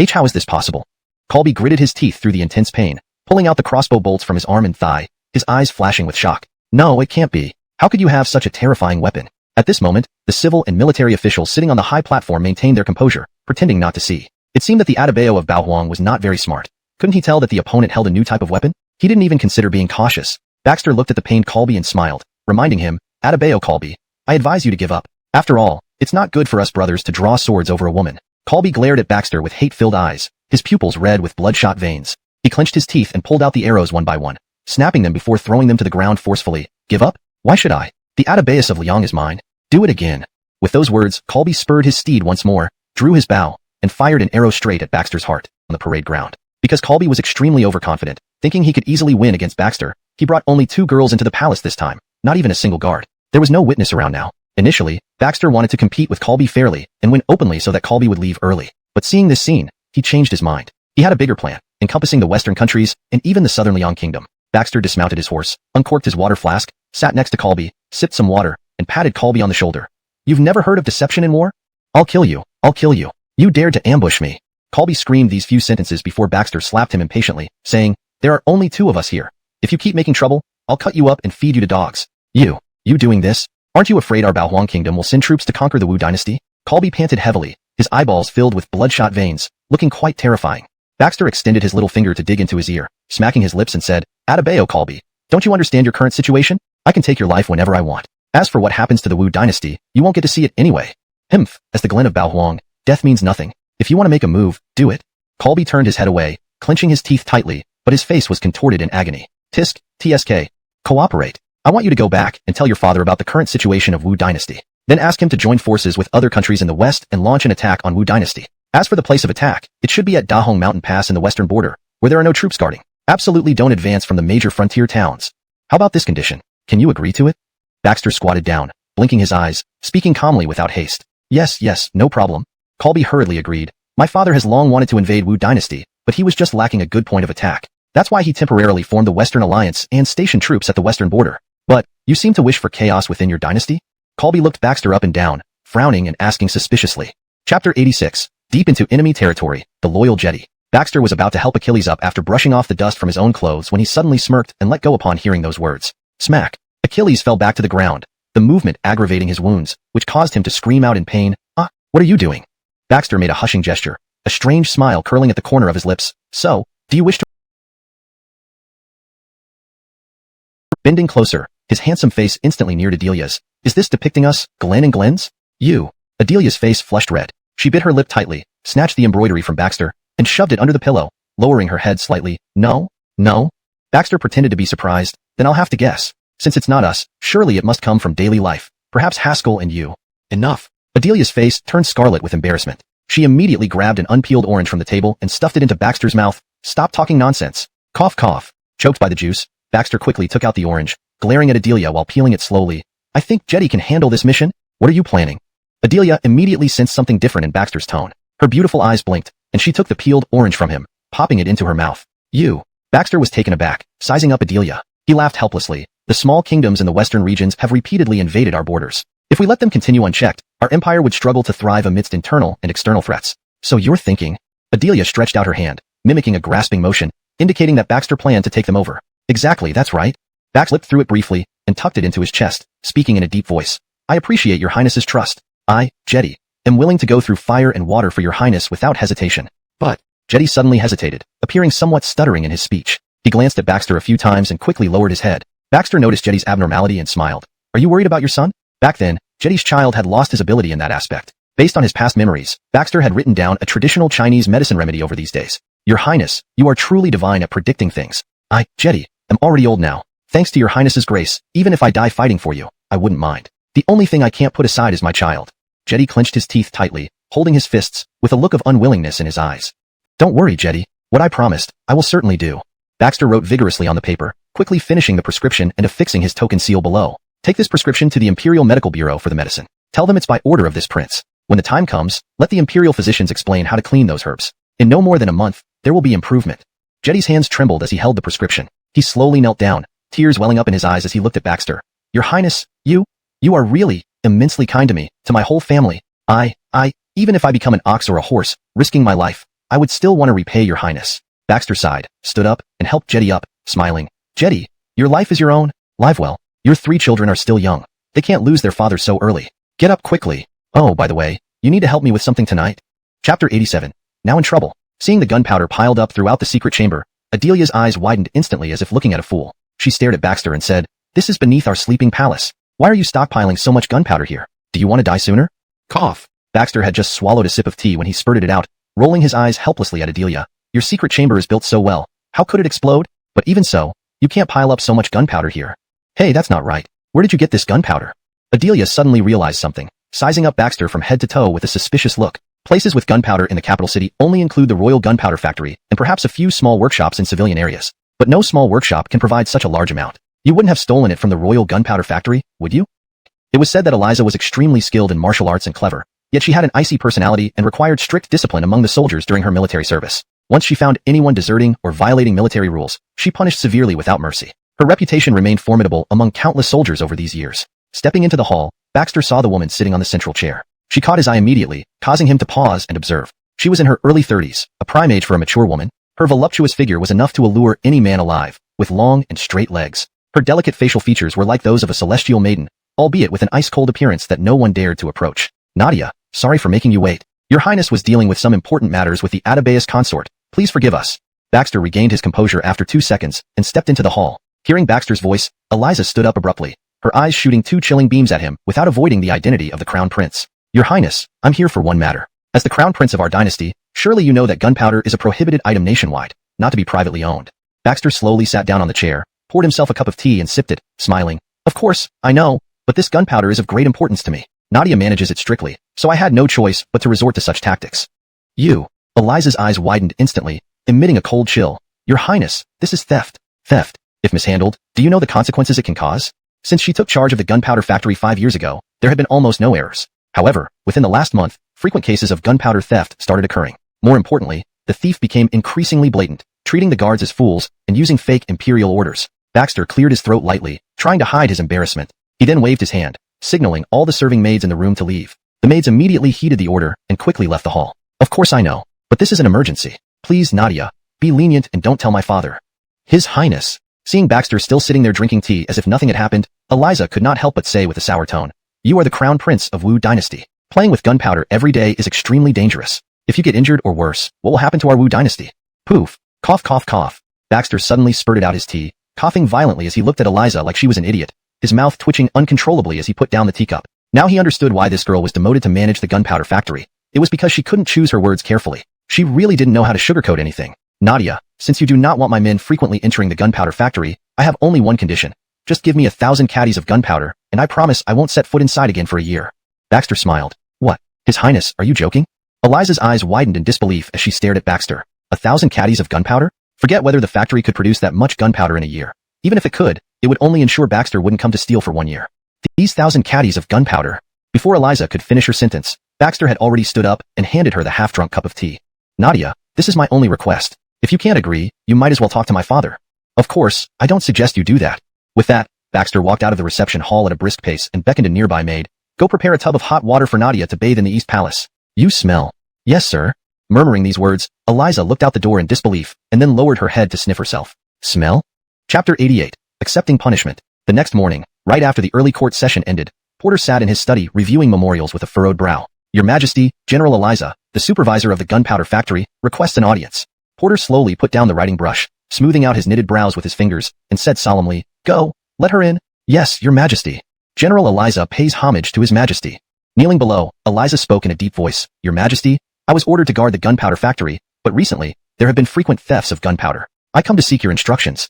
How is this possible? Colby gritted his teeth through the intense pain, pulling out the crossbow bolts from his arm and thigh, his eyes flashing with shock. No, it can't be. How could you have such a terrifying weapon? At this moment, the civil and military officials sitting on the high platform maintained their composure, pretending not to see. It seemed that the Adebayo of Bao Huang was not very smart. Couldn't he tell that the opponent held a new type of weapon? He didn't even consider being cautious. Baxter looked at the pained Colby and smiled, reminding him, Adebayo Colby, I advise you to give up. After all, it's not good for us brothers to draw swords over a woman. Colby glared at Baxter with hate-filled eyes, his pupils red with bloodshot veins. He clenched his teeth and pulled out the arrows one by one, snapping them before throwing them to the ground forcefully. Give up? Why should I? The Adebayus of Liang is mine. Do it again. With those words, Colby spurred his steed once more, drew his bow, and fired an arrow straight at Baxter's heart on the parade ground. Because Colby was extremely overconfident, thinking he could easily win against Baxter, he brought only 2 girls into the palace this time, not even a single guard. There was no witness around now. Initially, Baxter wanted to compete with Colby fairly and win openly so that Colby would leave early. But seeing this scene, he changed his mind. He had a bigger plan, encompassing the western countries and even the southern Liang kingdom. Baxter dismounted his horse, uncorked his water flask, sat next to Colby, sipped some water, and patted Colby on the shoulder. You've never heard of deception in war? I'll kill you. I'll kill you. You dared to ambush me. Colby screamed these few sentences before Baxter slapped him impatiently, saying, There are only 2 of us here. If you keep making trouble, I'll cut you up and feed you to dogs. You doing this? Aren't you afraid our Bao Huang kingdom will send troops to conquer the Wu Dynasty? Colby panted heavily, his eyeballs filled with bloodshot veins, looking quite terrifying. Baxter extended his little finger to dig into his ear, smacking his lips and said, Adebayo Colby, don't you understand your current situation? I can take your life whenever I want. As for what happens to the Wu Dynasty, you won't get to see it anyway. Humph, as the Glen of Bao Huang, death means nothing. If you want to make a move, do it. Colby turned his head away, clenching his teeth tightly, but his face was contorted in agony. Tisk, TSK. Cooperate. I want you to go back and tell your father about the current situation of Wu Dynasty. Then ask him to join forces with other countries in the west and launch an attack on Wu Dynasty. As for the place of attack, it should be at Dahong Mountain Pass in the western border, where there are no troops guarding. Absolutely don't advance from the major frontier towns. How about this condition? Can you agree to it? Baxter squatted down, blinking his eyes, speaking calmly without haste. Yes, no problem. Colby hurriedly agreed. My father has long wanted to invade Wu Dynasty, but he was just lacking a good point of attack. That's why he temporarily formed the Western Alliance and stationed troops at the western border. But, you seem to wish for chaos within your dynasty? Colby looked Baxter up and down, frowning and asking suspiciously. Chapter 86. Deep into enemy territory, the loyal jetty. Baxter was about to help Achilles up after brushing off the dust from his own clothes when he suddenly smirked and let go upon hearing those words. Smack. Achilles fell back to the ground, the movement aggravating his wounds, which caused him to scream out in pain. What are you doing? Baxter made a hushing gesture, a strange smile curling at the corner of his lips. So, do you wish to... Bending closer, his handsome face instantly neared Adelia's. Is this depicting us, Glenn and Glenn's? You. Adelia's face flushed red. She bit her lip tightly, snatched the embroidery from Baxter, and shoved it under the pillow, lowering her head slightly. No. Baxter pretended to be surprised. Then I'll have to guess. Since it's not us, surely it must come from daily life. Perhaps Haskell and you. Enough. Adelia's face turned scarlet with embarrassment. She immediately grabbed an unpeeled orange from the table and stuffed it into Baxter's mouth. Stop talking nonsense. Cough cough. Choked by the juice, Baxter quickly took out the orange, glaring at Adelia while peeling it slowly. I think Jetty can handle this mission. What are you planning? Adelia immediately sensed something different in Baxter's tone. Her beautiful eyes blinked, and she took the peeled orange from him, popping it into her mouth. You. Baxter was taken aback, sizing up Adelia. He laughed helplessly. The small kingdoms in the western regions have repeatedly invaded our borders. If we let them continue unchecked, our empire would struggle to thrive amidst internal and external threats. So you're thinking? Adelia stretched out her hand, mimicking a grasping motion, indicating that Baxter planned to take them over. Exactly, that's right. Bax slipped through it briefly and tucked it into his chest, speaking in a deep voice. I appreciate your highness's trust. I, Jetty, am willing to go through fire and water for your highness without hesitation. But, Jetty suddenly hesitated, appearing somewhat stuttering in his speech. He glanced at Baxter a few times and quickly lowered his head. Baxter noticed Jetty's abnormality and smiled. Are you worried about your son? Back then, Jetty's child had lost his ability in that aspect. Based on his past memories, Baxter had written down a traditional Chinese medicine remedy over these days. Your highness, you are truly divine at predicting things. I, Jetty, am already old now. Thanks to your highness's grace, even if I die fighting for you, I wouldn't mind. The only thing I can't put aside is my child. Jetty clenched his teeth tightly, holding his fists, with a look of unwillingness in his eyes. Don't worry, Jetty. What I promised, I will certainly do. Baxter wrote vigorously on the paper, quickly finishing the prescription and affixing his token seal below. Take this prescription to the Imperial Medical Bureau for the medicine. Tell them it's by order of this prince. When the time comes, let the imperial physicians explain how to clean those herbs. In no more than a month, there will be improvement. Jetty's hands trembled as he held the prescription. He slowly knelt down, tears welling up in his eyes as he looked at Baxter. Your highness, you are really immensely kind to me, to my whole family. Even if I become an ox or a horse, risking my life, I would still want to repay your highness. Baxter sighed, stood up, and helped Jetty up, smiling. Jetty, your life is your own. Live well. Your 3 children are still young. They can't lose their father so early. Get up quickly. Oh, by the way, you need to help me with something tonight. Chapter 87. Now in trouble. Seeing the gunpowder piled up throughout the secret chamber, Adelia's eyes widened instantly as if looking at a fool. She stared at Baxter and said, "This is beneath our sleeping palace. Why are you stockpiling so much gunpowder here? Do you want to die sooner?" Cough. Baxter had just swallowed a sip of tea when he spurted it out, rolling his eyes helplessly at Adelia. Your secret chamber is built so well. How could it explode? But even so, you can't pile up so much gunpowder here. Hey, that's not right. Where did you get this gunpowder? Adelia suddenly realized something, sizing up Baxter from head to toe with a suspicious look. Places with gunpowder in the capital city only include the Royal Gunpowder Factory and perhaps a few small workshops in civilian areas. But no small workshop can provide such a large amount. You wouldn't have stolen it from the Royal Gunpowder Factory, would you? It was said that Eliza was extremely skilled in martial arts and clever, yet she had an icy personality and required strict discipline among the soldiers during her military service. Once she found anyone deserting or violating military rules, she punished severely without mercy. Her reputation remained formidable among countless soldiers over these years. Stepping into the hall, Baxter saw the woman sitting on the central chair. She caught his eye immediately, causing him to pause and observe. She was in her early 30s, a prime age for a mature woman. Her voluptuous figure was enough to allure any man alive, with long and straight legs. Her delicate facial features were like those of a celestial maiden, albeit with an ice-cold appearance that no one dared to approach. Nadia, sorry for making you wait. Your Highness was dealing with some important matters with the Atabeus consort. Please forgive us. Baxter regained his composure after 2 seconds and stepped into the hall. Hearing Baxter's voice, Eliza stood up abruptly, her eyes shooting 2 chilling beams at him without avoiding the identity of the Crown Prince. Your Highness, I'm here for one matter. As the Crown Prince of our dynasty, surely you know that gunpowder is a prohibited item nationwide, not to be privately owned. Baxter slowly sat down on the chair, poured himself a cup of tea and sipped it, smiling. Of course, I know, but this gunpowder is of great importance to me. Nadia manages it strictly, so I had no choice but to resort to such tactics. You. Eliza's eyes widened instantly, emitting a cold chill. Your Highness, this is theft. Theft. If mishandled, do you know the consequences it can cause? Since she took charge of the gunpowder factory 5 years ago, there had been almost no errors. However, within the last month, frequent cases of gunpowder theft started occurring. More importantly, the thief became increasingly blatant, treating the guards as fools and using fake imperial orders. Baxter cleared his throat lightly, trying to hide his embarrassment. He then waved his hand, signaling all the serving maids in the room to leave. The maids immediately heeded the order and quickly left the hall. Of course I know, but this is an emergency. Please, Nadia, be lenient and don't tell my father. His Highness. Seeing Baxter still sitting there drinking tea as if nothing had happened, Eliza could not help but say with a sour tone, "You are the Crown Prince of Wu Dynasty. Playing with gunpowder every day is extremely dangerous. If you get injured or worse, what will happen to our Wu Dynasty?" Poof. Cough cough cough. Baxter suddenly spurted out his tea, coughing violently as he looked at Eliza like she was an idiot, his mouth twitching uncontrollably as he put down the teacup. Now he understood why this girl was demoted to manage the gunpowder factory. It was because she couldn't choose her words carefully. She really didn't know how to sugarcoat anything. Nadia, since you do not want my men frequently entering the gunpowder factory, I have only one condition. Just give me 1,000 caddies of gunpowder, and I promise I won't set foot inside again for a year. Baxter smiled. What? His Highness, are you joking? Eliza's eyes widened in disbelief as she stared at Baxter. 1,000 caddies of gunpowder? Forget whether the factory could produce that much gunpowder in a year. Even if it could, it would only ensure Baxter wouldn't come to steal for 1 year. These 1,000 caddies of gunpowder. Before Eliza could finish her sentence, Baxter had already stood up and handed her the half-drunk cup of tea. Nadia, this is my only request. If you can't agree, you might as well talk to my father. Of course, I don't suggest you do that. With that, Baxter walked out of the reception hall at a brisk pace and beckoned a nearby maid. Go prepare a tub of hot water for Nadia to bathe in the East Palace. You smell. Yes, sir. Murmuring these words, Eliza looked out the door in disbelief and then lowered her head to sniff herself. Smell? Chapter 88. Accepting punishment. The next morning, right after the early court session ended, Porter sat in his study reviewing memorials with a furrowed brow. Your Majesty, General Eliza, the supervisor of the gunpowder factory, requests an audience. Porter slowly put down the writing brush, smoothing out his knitted brows with his fingers, and said solemnly, Go, let her in. Yes, Your Majesty. General Eliza pays homage to His Majesty. Kneeling below, Eliza spoke in a deep voice. Your Majesty, I was ordered to guard the gunpowder factory, but recently, there have been frequent thefts of gunpowder. I come to seek your instructions.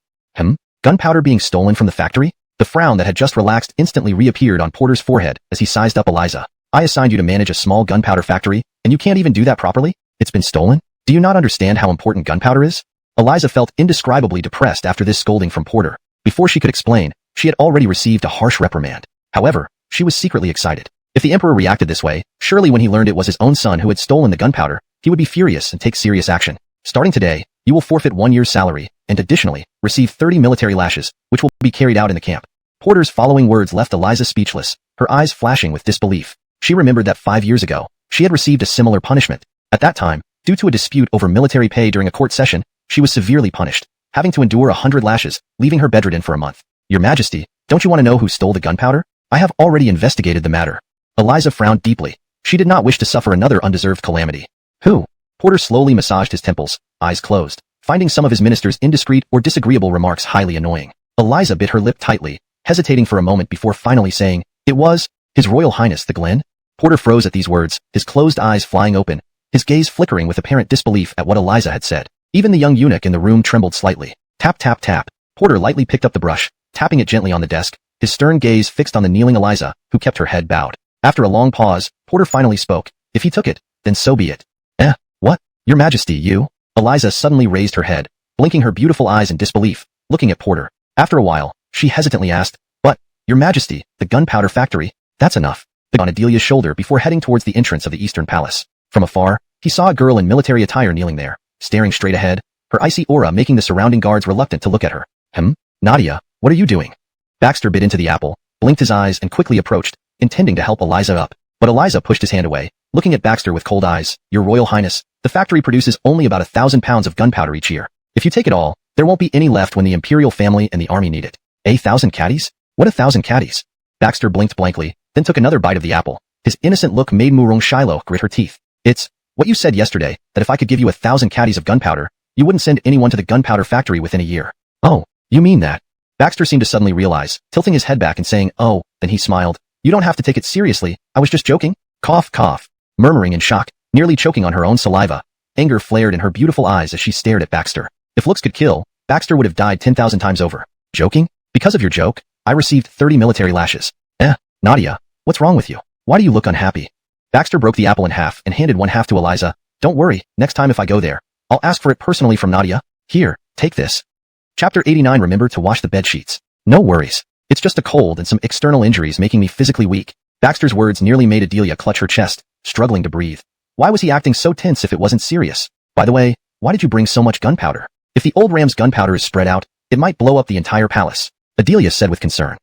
Gunpowder being stolen from the factory? The frown that had just relaxed instantly reappeared on Porter's forehead as he sized up Eliza. I assigned you to manage a small gunpowder factory, and you can't even do that properly? It's been stolen? Do you not understand how important gunpowder is? Eliza felt indescribably depressed after this scolding from Porter. Before she could explain, she had already received a harsh reprimand. However, she was secretly excited. If the Emperor reacted this way, surely when he learned it was his own son who had stolen the gunpowder, he would be furious and take serious action. Starting today, you will forfeit 1 year's salary, and additionally, receive 30 military lashes, which will be carried out in the camp. Porter's following words left Eliza speechless, her eyes flashing with disbelief. She remembered that 5 years ago, she had received a similar punishment. At that time, due to a dispute over military pay during a court session, she was severely punished, having to endure 100 lashes, leaving her bedridden for a month. Your Majesty, don't you want to know who stole the gunpowder? I have already investigated the matter. Eliza frowned deeply. She did not wish to suffer another undeserved calamity. Who? Porter slowly massaged his temples, eyes closed, finding some of his minister's indiscreet or disagreeable remarks highly annoying. Eliza bit her lip tightly, hesitating for a moment before finally saying, "It was His Royal Highness the Glen?" Porter froze at these words, his closed eyes flying open, his gaze flickering with apparent disbelief at what Eliza had said. Even the young eunuch in the room trembled slightly. Tap tap tap. Porter lightly picked up the brush, tapping it gently on the desk, his stern gaze fixed on the kneeling Eliza, who kept her head bowed. After a long pause, Porter finally spoke. "If he took it, then so be it." What? Your Majesty, you?" Eliza suddenly raised her head, blinking her beautiful eyes in disbelief, looking at Porter. After a while, she hesitantly asked, "But, Your Majesty, the gunpowder factory, that's enough." On Adelia's shoulder before heading towards the entrance of the Eastern Palace. From afar, he saw a girl in military attire kneeling there, staring straight ahead, her icy aura making the surrounding guards reluctant to look at her. Nadia, what are you doing?" Baxter bit into the apple, blinked his eyes and quickly approached, intending to help Eliza up. But Eliza pushed his hand away, looking at Baxter with cold eyes. "Your Royal Highness, the factory produces only about 1,000 pounds of gunpowder each year. If you take it all, there won't be any left when the imperial family and the army need it." 1,000 caddies? What 1,000 caddies? Baxter blinked blankly, then took another bite of the apple. His innocent look made Murong Shiloh grit her teeth. "It's what you said yesterday, that if I could give you 1,000 caddies of gunpowder, you wouldn't send anyone to the gunpowder factory within a year." "Oh, you mean that?" Baxter seemed to suddenly realize, tilting his head back and saying, "Oh," then he smiled. "You don't have to take it seriously, I was just joking." Cough, cough. Murmuring in shock, nearly choking on her own saliva, anger flared in her beautiful eyes as she stared at Baxter. If looks could kill, Baxter would have died 10,000 times over. "Joking? Because of your joke, I received 30 military lashes." Nadia, what's wrong with you? Why do you look unhappy?" Baxter broke the apple in half and handed one half to Eliza. "Don't worry, next time if I go there, I'll ask for it personally from Nadia. Here, take this." Chapter 89. Remember to wash the bed sheets. "No worries. It's just a cold and some external injuries making me physically weak." Baxter's words nearly made Adelia clutch her chest, struggling to breathe. Why was he acting so tense if it wasn't serious? By the way, why did you bring so much gunpowder? If the old ram's gunpowder is spread out, it might blow up the entire palace. Adelia said with concern.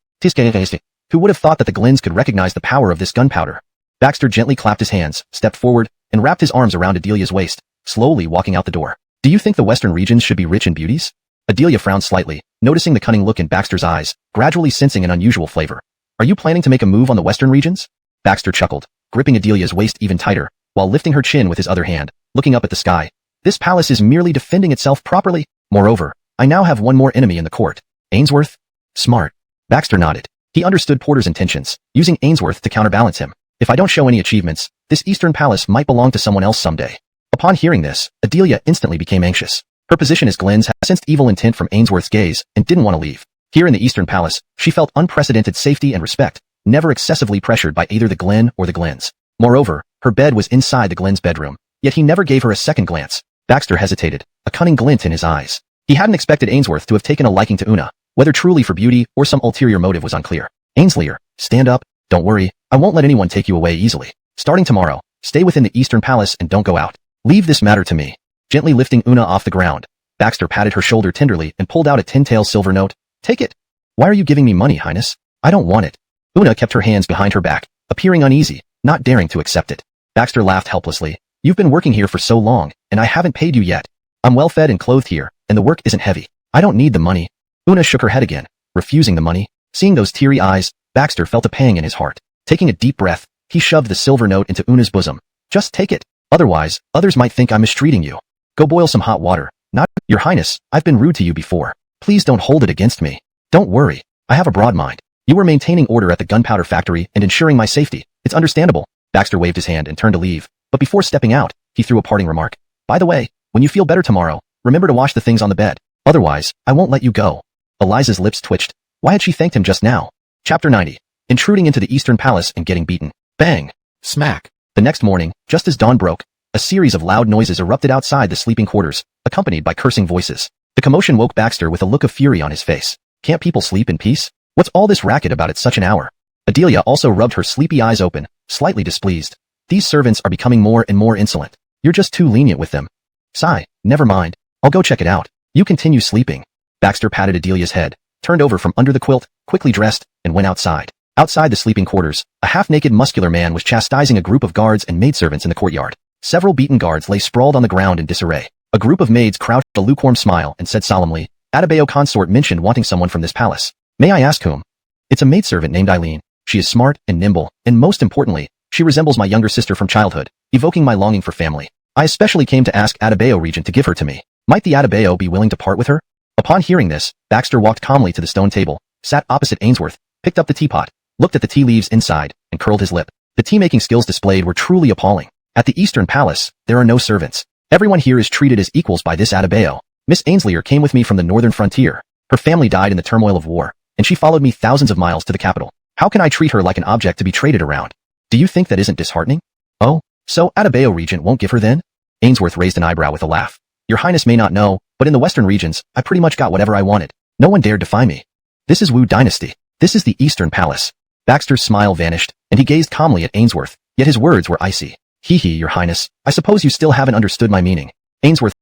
Who would have thought that the Glens could recognize the power of this gunpowder? Baxter gently clapped his hands, stepped forward, and wrapped his arms around Adelia's waist, slowly walking out the door. "Do you think the western regions should be rich in beauties?" Adelia frowned slightly, noticing the cunning look in Baxter's eyes, gradually sensing an unusual flavor. "Are you planning to make a move on the western regions?" Baxter chuckled, gripping Adelia's waist even tighter, while lifting her chin with his other hand, looking up at the sky. "This palace is merely defending itself properly. Moreover, I now have one more enemy in the court. Ainsworth?" "Smart." Baxter nodded. He understood Porter's intentions, using Ainsworth to counterbalance him. "If I don't show any achievements, this Eastern Palace might belong to someone else someday." Upon hearing this, Adelia instantly became anxious. Her position as Glenn's had sensed evil intent from Ainsworth's gaze and didn't want to leave. Here in the Eastern Palace, she felt unprecedented safety and respect, never excessively pressured by either the Glen or the Glens. Moreover, her bed was inside the Glen's bedroom, yet he never gave her a second glance. Baxter hesitated, a cunning glint in his eyes. He hadn't expected Ainsworth to have taken a liking to Una, whether truly for beauty or some ulterior motive was unclear. "Ainsleyer, stand up. Don't worry, I won't let anyone take you away easily. Starting tomorrow, stay within the Eastern Palace and don't go out. Leave this matter to me." Gently lifting Una off the ground, Baxter patted her shoulder tenderly and pulled out a 10-tael silver note. "Take it." "Why are you giving me money, Highness? I don't want it." Una kept her hands behind her back, appearing uneasy, not daring to accept it. Baxter laughed helplessly. "You've been working here for so long, and I haven't paid you yet. I'm well fed and clothed here, and the work isn't heavy. I don't need the money." Una shook her head again, refusing the money. Seeing those teary eyes, Baxter felt a pang in his heart. Taking a deep breath, he shoved the silver note into Una's bosom. "Just take it. Otherwise, others might think I'm mistreating you. Go boil some hot water." "Not, Your Highness, I've been rude to you before. Please don't hold it against me." "Don't worry. I have a broad mind. You were maintaining order at the gunpowder factory and ensuring my safety. It's understandable." Baxter waved his hand and turned to leave, but before stepping out, he threw a parting remark. "By the way, when you feel better tomorrow, remember to wash the things on the bed. Otherwise, I won't let you go." Eliza's lips twitched. Why had she thanked him just now? Chapter 90. Intruding into the Eastern Palace and getting beaten. Bang! Smack! The next morning, just as dawn broke, a series of loud noises erupted outside the sleeping quarters, accompanied by cursing voices. The commotion woke Baxter with a look of fury on his face. Can't people sleep in peace? What's all this racket about at such an hour? Adelia also rubbed her sleepy eyes open, slightly displeased. These servants are becoming more and more insolent. You're just too lenient with them. Sigh, never mind. I'll go check it out. You continue sleeping. Baxter patted Adelia's head, turned over from under the quilt, quickly dressed, and went outside. Outside the sleeping quarters, a half-naked muscular man was chastising a group of guards and maidservants in the courtyard. Several beaten guards lay sprawled on the ground in disarray. A group of maids crouched with a lukewarm smile and said solemnly, Adebayo consort mentioned wanting someone from this palace. May I ask whom? It's a maidservant named Eileen. She is smart and nimble, and most importantly, she resembles my younger sister from childhood, evoking my longing for family. I especially came to ask Adebayo Regent to give her to me. Might the Adebayo be willing to part with her? Upon hearing this, Baxter walked calmly to the stone table, sat opposite Ainsworth, picked up the teapot, looked at the tea leaves inside, and curled his lip. The tea-making skills displayed were truly appalling. At the Eastern Palace, there are no servants. Everyone here is treated as equals by this Adebayo. Miss Ainsleyer came with me from the northern frontier. Her family died in the turmoil of war, and she followed me thousands of miles to the capital. How can I treat her like an object to be traded around? Do you think that isn't disheartening? Oh, so Adebayo Regent won't give her then? Ainsworth raised an eyebrow with a laugh. Your Highness may not know, but in the western regions, I pretty much got whatever I wanted. No one dared defy me. This is Wu Dynasty. This is the Eastern Palace. Baxter's smile vanished, and he gazed calmly at Ainsworth, yet his words were icy. Hee, Your Highness, I suppose you still haven't understood my meaning. Ainsworth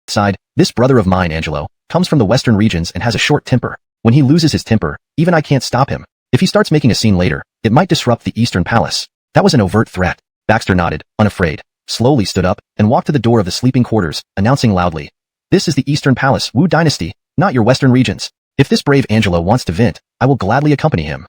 sighed. This brother of mine, Angelo, comes from the western regions and has a short temper. When he loses his temper, even I can't stop him. If he starts making a scene later, it might disrupt the Eastern Palace. That was an overt threat. Baxter nodded, unafraid, slowly stood up, and walked to the door of the sleeping quarters, announcing loudly, This is the Eastern Palace, Wu Dynasty, not your western regions. If this brave Angelo wants to vent, I will gladly accompany him.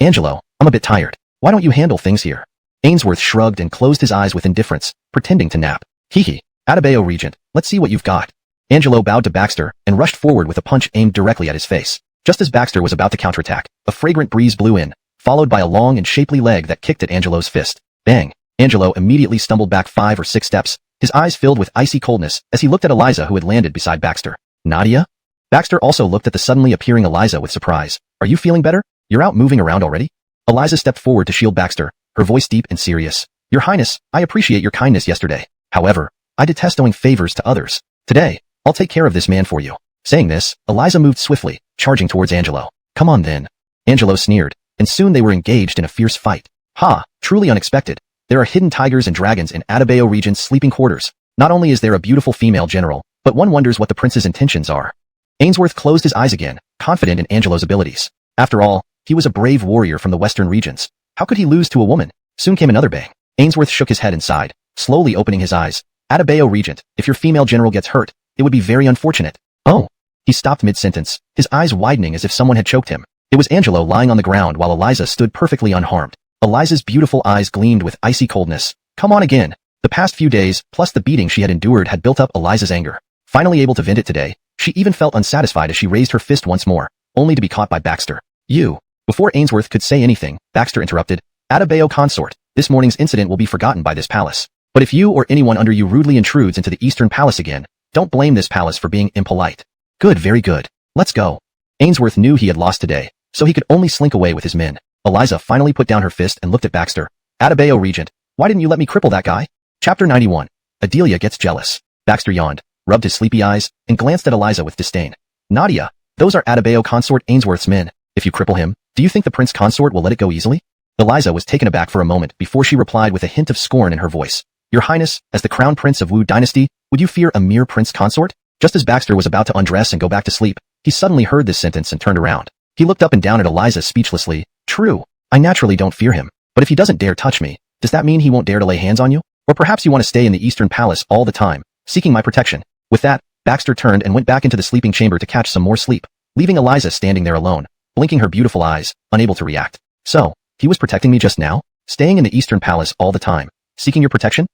Angelo, I'm a bit tired. Why don't you handle things here? Ainsworth shrugged and closed his eyes with indifference, pretending to nap. Hee, Adebayo Regent, let's see what you've got. Angelo bowed to Baxter and rushed forward with a punch aimed directly at his face. Just as Baxter was about to counterattack, a fragrant breeze blew in, followed by a long and shapely leg that kicked at Angelo's fist. Bang! Angelo immediately stumbled back 5 or 6 steps, his eyes filled with icy coldness as he looked at Eliza who had landed beside Baxter. Nadia? Baxter also looked at the suddenly appearing Eliza with surprise. Are you feeling better? You're out moving around already? Eliza stepped forward to shield Baxter, her voice deep and serious. Your Highness, I appreciate your kindness yesterday. However, I detest owing favors to others. Today, I'll take care of this man for you. Saying this, Eliza moved swiftly, charging towards Angelo. Come on then. Angelo sneered, and soon they were engaged in a fierce fight. Ha, truly unexpected. There are hidden tigers and dragons in Adebayo Regent's sleeping quarters. Not only is there a beautiful female general, but one wonders what the prince's intentions are. Ainsworth closed his eyes again, confident in Angelo's abilities. After all, he was a brave warrior from the western regions. How could he lose to a woman? Soon came another bang. Ainsworth shook his head and sighed, slowly opening his eyes. Adebayo Regent, if your female general gets hurt, it would be very unfortunate. Oh. He stopped mid-sentence, his eyes widening as if someone had choked him. It was Angelo lying on the ground while Eliza stood perfectly unharmed. Eliza's beautiful eyes gleamed with icy coldness. Come on again. The past few days, plus the beating she had endured, had built up Eliza's anger. Finally able to vent it today, she even felt unsatisfied as she raised her fist once more, only to be caught by Baxter. You. Before Ainsworth could say anything, Baxter interrupted. Adebayo consort, this morning's incident will be forgotten by this palace. But if you or anyone under you rudely intrudes into the Eastern Palace again, don't blame this palace for being impolite. Good, very good. Let's go. Ainsworth knew he had lost today, so he could only slink away with his men. Eliza finally put down her fist and looked at Baxter. Adebayo Regent, why didn't you let me cripple that guy? Chapter 91. Adelia gets jealous. Baxter yawned, rubbed his sleepy eyes, and glanced at Eliza with disdain. Nadia, those are Adebayo consort Ainsworth's men. If you cripple him, do you think the prince consort will let it go easily? Eliza was taken aback for a moment before she replied with a hint of scorn in her voice. Your Highness, as the crown prince of Wu Dynasty, would you fear a mere prince consort? Just as Baxter was about to undress and go back to sleep, he suddenly heard this sentence and turned around. He looked up and down at Eliza speechlessly. True, I naturally don't fear him, but if he doesn't dare touch me, does that mean he won't dare to lay hands on you? Or perhaps you want to stay in the Eastern Palace all the time, seeking my protection. With that, Baxter turned and went back into the sleeping chamber to catch some more sleep, leaving Eliza standing there alone, blinking her beautiful eyes, unable to react. So, he was protecting me just now? Staying in the Eastern Palace all the time, seeking your protection?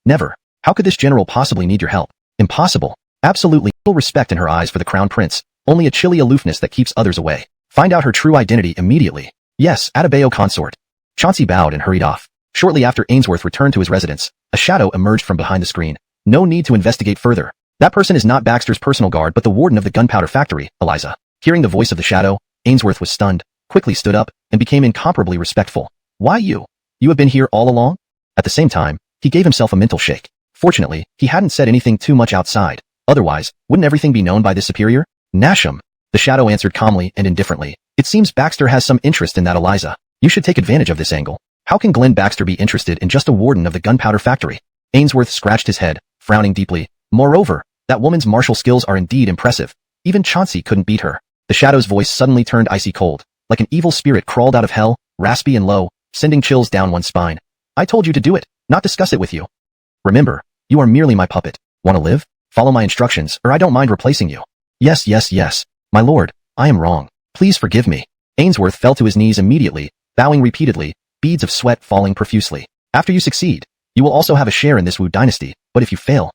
Never. How could this general possibly need your help? Impossible. Absolutely little respect in her eyes for the crown prince, only a chilly aloofness that keeps others away. Find out her true identity immediately. Yes, Adebayo consort. Chauncey bowed and hurried off. Shortly after Ainsworth returned to his residence, a shadow emerged from behind the screen. No need to investigate further. That person is not Baxter's personal guard but the warden of the gunpowder factory, Eliza. Hearing the voice of the shadow, Ainsworth was stunned, quickly stood up, and became incomparably respectful. Why you? You have been here all along? At the same time, he gave himself a mental shake. Fortunately, he hadn't said anything too much outside. Otherwise, wouldn't everything be known by this superior? Nasham. The shadow answered calmly and indifferently. It seems Baxter has some interest in that Eliza. You should take advantage of this angle. How can Glenn Baxter be interested in just a warden of the gunpowder factory? Ainsworth scratched his head, frowning deeply. Moreover, that woman's martial skills are indeed impressive. Even Chauncey couldn't beat her. The shadow's voice suddenly turned icy cold. like an evil spirit crawled out of hell, raspy and low, sending chills down one's spine. I told you to do it, not discuss it with you. Remember, you are merely my puppet. Want to live? Follow my instructions, or I don't mind replacing you. Yes, yes, yes. My lord, I am wrong. Please forgive me. Ainsworth fell to his knees immediately, bowing repeatedly, beads of sweat falling profusely. After you succeed, you will also have a share in this Wu Dynasty, but if you fail,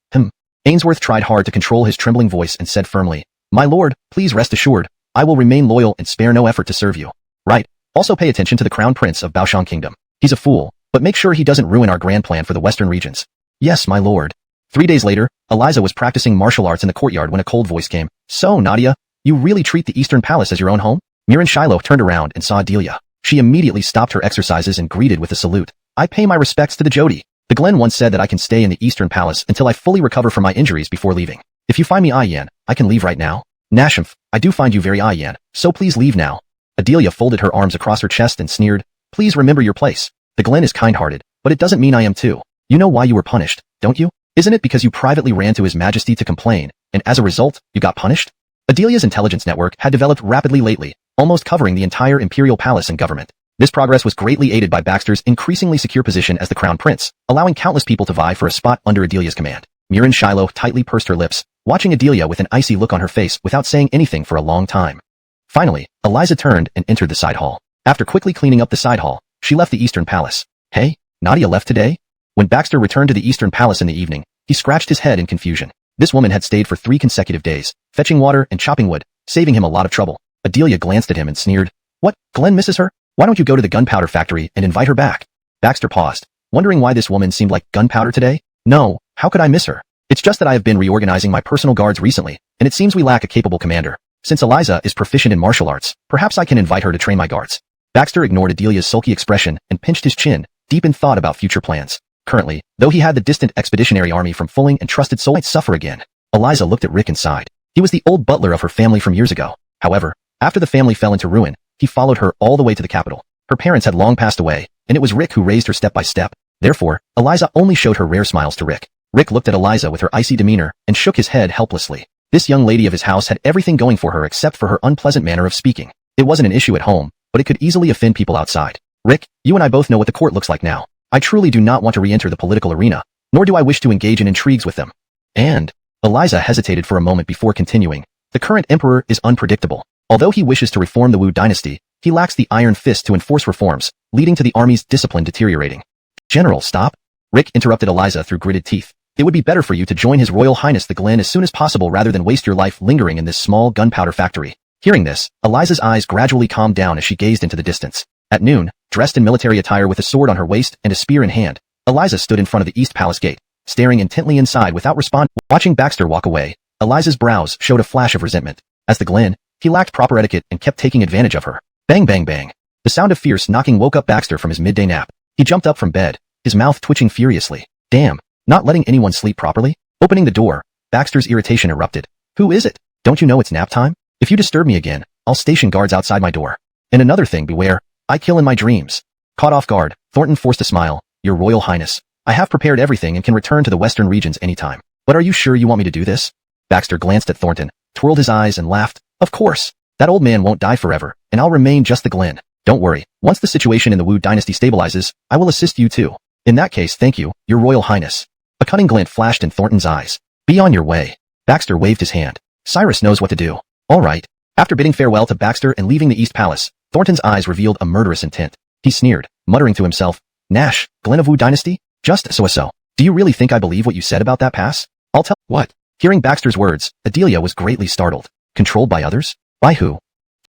Ainsworth tried hard to control his trembling voice and said firmly, My lord, please rest assured, I will remain loyal and spare no effort to serve you. Right. Also pay attention to the Crown Prince of Baoshan Kingdom. He's a fool, but make sure he doesn't ruin our grand plan for the western regions. Yes, my lord. 3 days later, Eliza was practicing martial arts in the courtyard when a cold voice came. So, Nadia, you really treat the Eastern Palace as your own home? Miran Shiloh turned around and saw Adelia. She immediately stopped her exercises and greeted with a salute. I pay my respects to the Jodi. The Glen once said that I can stay in the Eastern Palace until I fully recover from my injuries before leaving. If you find me Ayan, I can leave right now. Nashimf, I do find you very Ayan, so please leave now. Adelia folded her arms across her chest and sneered. Please remember your place. The Glen is kind-hearted, but it doesn't mean I am too. You know why you were punished, don't you? Isn't it because you privately ran to His Majesty to complain, and as a result, you got punished? Adelia's intelligence network had developed rapidly lately, almost covering the entire imperial palace and government. This progress was greatly aided by Baxter's increasingly secure position as the crown prince, allowing countless people to vie for a spot under Adelia's command. Miran Shiloh tightly pursed her lips, watching Adelia with an icy look on her face without saying anything for a long time. Finally, Eliza turned and entered the side hall. After quickly cleaning up the side hall, she left the Eastern Palace. Hey, Nadia left today? When Baxter returned to the Eastern Palace in the evening, he scratched his head in confusion. This woman had stayed for 3 consecutive days, fetching water and chopping wood, saving him a lot of trouble. Adelia glanced at him and sneered. What, Glenn misses her? Why don't you go to the gunpowder factory and invite her back? Baxter paused, wondering why this woman seemed like gunpowder today. No, how could I miss her? It's just that I have been reorganizing my personal guards recently, and it seems we lack a capable commander. Since Eliza is proficient in martial arts, perhaps I can invite her to train my guards. Baxter ignored Adelia's sulky expression and pinched his chin, deep in thought about future plans. Currently, though he had the distant expeditionary army from Fulling and trusted Soul might suffer again. Eliza looked at Rick and sighed. He was the old butler of her family from years ago. However, after the family fell into ruin, he followed her all the way to the capital. Her parents had long passed away, and it was Rick who raised her step by step. Therefore, Eliza only showed her rare smiles to Rick. Rick looked at Eliza with her icy demeanor and shook his head helplessly. This young lady of his house had everything going for her except for her unpleasant manner of speaking. It wasn't an issue at home, but it could easily offend people outside. Rick, you and I both know what the court looks like now. I truly do not want to re-enter the political arena, nor do I wish to engage in intrigues with them. And, Eliza hesitated for a moment before continuing. The current emperor is unpredictable. Although he wishes to reform the Wu Dynasty, he lacks the iron fist to enforce reforms, leading to the army's discipline deteriorating. General, stop. Rick interrupted Eliza through gritted teeth. It would be better for you to join His Royal Highness the Glen as soon as possible rather than waste your life lingering in this small gunpowder factory. Hearing this, Eliza's eyes gradually calmed down as she gazed into the distance. At noon, dressed in military attire with a sword on her waist and a spear in hand, Eliza stood in front of the East Palace gate, staring intently inside without responding. Watching Baxter walk away, Eliza's brows showed a flash of resentment. As the Glen, he lacked proper etiquette and kept taking advantage of her. Bang bang bang. The sound of fierce knocking woke up Baxter from his midday nap. He jumped up from bed, his mouth twitching furiously. Damn, not letting anyone sleep properly? Opening the door, Baxter's irritation erupted. Who is it? Don't you know it's nap time? If you disturb me again, I'll station guards outside my door. And another thing, beware, I kill in my dreams. Caught off guard, Thornton forced a smile. Your Royal Highness, I have prepared everything and can return to the western regions anytime. But are you sure you want me to do this? Baxter glanced at Thornton, twirled his eyes and laughed. Of course. That old man won't die forever, and I'll remain just the Glen. Don't worry, once the situation in the Wu Dynasty stabilizes, I will assist you too. In that case, thank you, Your Royal Highness. A cunning glint flashed in Thornton's eyes. Be on your way. Baxter waved his hand. Cyrus knows what to do. All right. After bidding farewell to Baxter and leaving the East Palace, Thornton's eyes revealed a murderous intent. He sneered, muttering to himself, Nash, Glen of Wu Dynasty? Just so. Do you really think I believe what you said about that pass? I'll tell. What? Hearing Baxter's words, Adelia was greatly startled. Controlled by others? By who?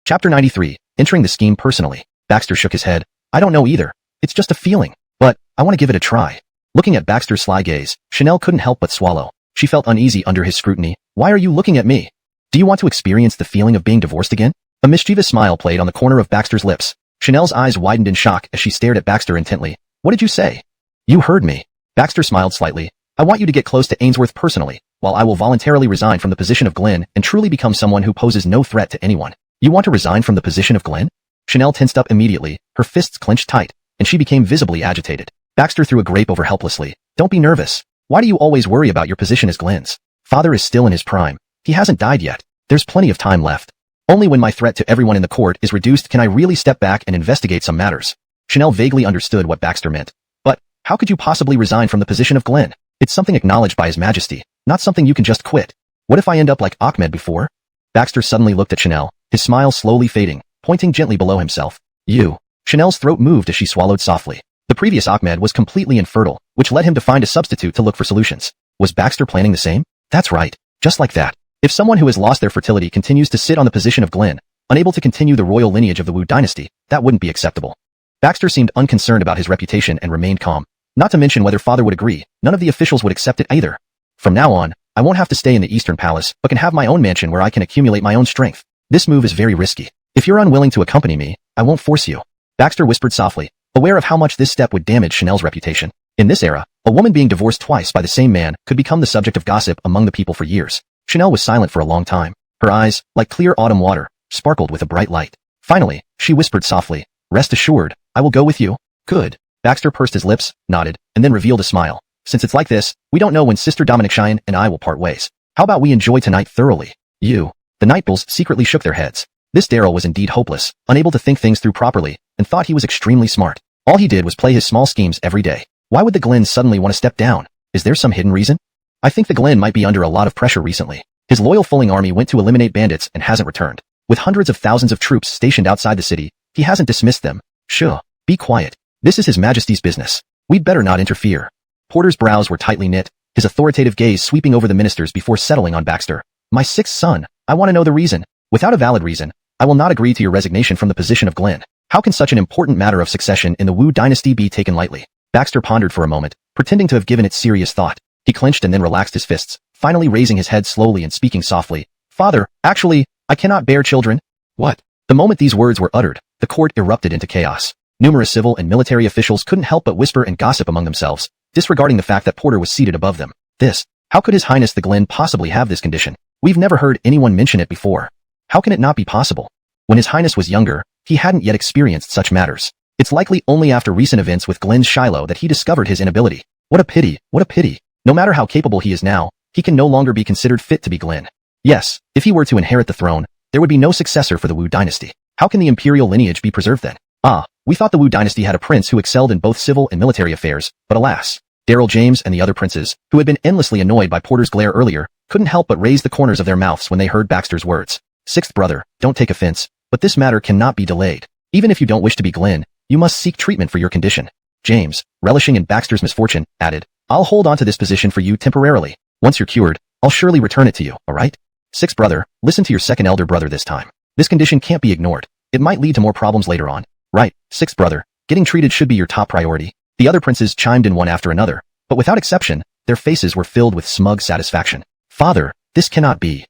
Chapter 93, entering the scheme personally. Baxter shook his head. I don't know either. It's just a feeling. But, I want to give it a try. Looking at Baxter's sly gaze, Chanel couldn't help but swallow. She felt uneasy under his scrutiny. Why are you looking at me? Do you want to experience the feeling of being divorced again? A mischievous smile played on the corner of Baxter's lips. Chanel's eyes widened in shock as she stared at Baxter intently. What did you say? You heard me. Baxter smiled slightly. I want you to get close to Ainsworth personally, while I will voluntarily resign from the position of Glen and truly become someone who poses no threat to anyone. You want to resign from the position of Glen? Chanel tensed up immediately, her fists clenched tight, and she became visibly agitated. Baxter threw a grape over helplessly. Don't be nervous. Why do you always worry about your position as Glen's? Father is still in his prime. He hasn't died yet. There's plenty of time left. Only when my threat to everyone in the court is reduced can I really step back and investigate some matters. Chanel vaguely understood what Baxter meant. But, how could you possibly resign from the position of Glenn? It's something acknowledged by His Majesty, not something you can just quit. What if I end up like Ahmed before? Baxter suddenly looked at Chanel, his smile slowly fading, pointing gently below himself. You. Chanel's throat moved as she swallowed softly. The previous Ahmed was completely infertile, which led him to find a substitute to look for solutions. Was Baxter planning the same? That's right. Just like that. If someone who has lost their fertility continues to sit on the position of Glenn, unable to continue the royal lineage of the Wu Dynasty, that wouldn't be acceptable. Baxter seemed unconcerned about his reputation and remained calm. Not to mention whether father would agree, none of the officials would accept it either. From now on, I won't have to stay in the Eastern Palace, but can have my own mansion where I can accumulate my own strength. This move is very risky. If you're unwilling to accompany me, I won't force you. Baxter whispered softly, aware of how much this step would damage Chanel's reputation. In this era, a woman being divorced twice by the same man could become the subject of gossip among the people for years. Chanel was silent for a long time. Her eyes, like clear autumn water, sparkled with a bright light. Finally, she whispered softly, rest assured, I will go with you. Good. Baxter pursed his lips, nodded, and then revealed a smile. Since it's like this, we don't know when Sister Dominic Shine and I will part ways. How about we enjoy tonight thoroughly? You. The Night Bulls secretly shook their heads. This Daryl was indeed hopeless, unable to think things through properly, and thought he was extremely smart. All he did was play his small schemes every day. Why would the Glen suddenly want to step down? Is there some hidden reason? I think the Glen might be under a lot of pressure recently. His loyal Fulling army went to eliminate bandits and hasn't returned. With hundreds of thousands of troops stationed outside the city, he hasn't dismissed them. Shh. Be quiet. This is His Majesty's business. We'd better not interfere. Porter's brows were tightly knit, his authoritative gaze sweeping over the ministers before settling on Baxter. My sixth son, I want to know the reason. Without a valid reason, I will not agree to your resignation from the position of Glen. How can such an important matter of succession in the Wu Dynasty be taken lightly? Baxter pondered for a moment, pretending to have given it serious thought. He clenched and then relaxed his fists, finally raising his head slowly and speaking softly. Father, actually, I cannot bear children. What? The moment these words were uttered, the court erupted into chaos. Numerous civil and military officials couldn't help but whisper and gossip among themselves, disregarding the fact that Porter was seated above them. How could His Highness the Glen possibly have this condition? We've never heard anyone mention it before. How can it not be possible? When His Highness was younger, he hadn't yet experienced such matters. It's likely only after recent events with Glen's Shiloh that he discovered his inability. What a pity, what a pity. No matter how capable he is now, he can no longer be considered fit to be Glen. Yes, if he were to inherit the throne, there would be no successor for the Wu Dynasty. How can the imperial lineage be preserved then? We thought the Wu Dynasty had a prince who excelled in both civil and military affairs, but alas. Daryl James and the other princes, who had been endlessly annoyed by Porter's glare earlier, couldn't help but raise the corners of their mouths when they heard Baxter's words. Sixth brother, don't take offense, but this matter cannot be delayed. Even if you don't wish to be Glen, you must seek treatment for your condition. James, relishing in Baxter's misfortune, added, I'll hold on to this position for you temporarily. Once you're cured, I'll surely return it to you, alright? Sixth brother, listen to your second elder brother this time. This condition can't be ignored. It might lead to more problems later on. Right, sixth brother, getting treated should be your top priority. The other princes chimed in one after another, but without exception, their faces were filled with smug satisfaction. Father, this cannot be.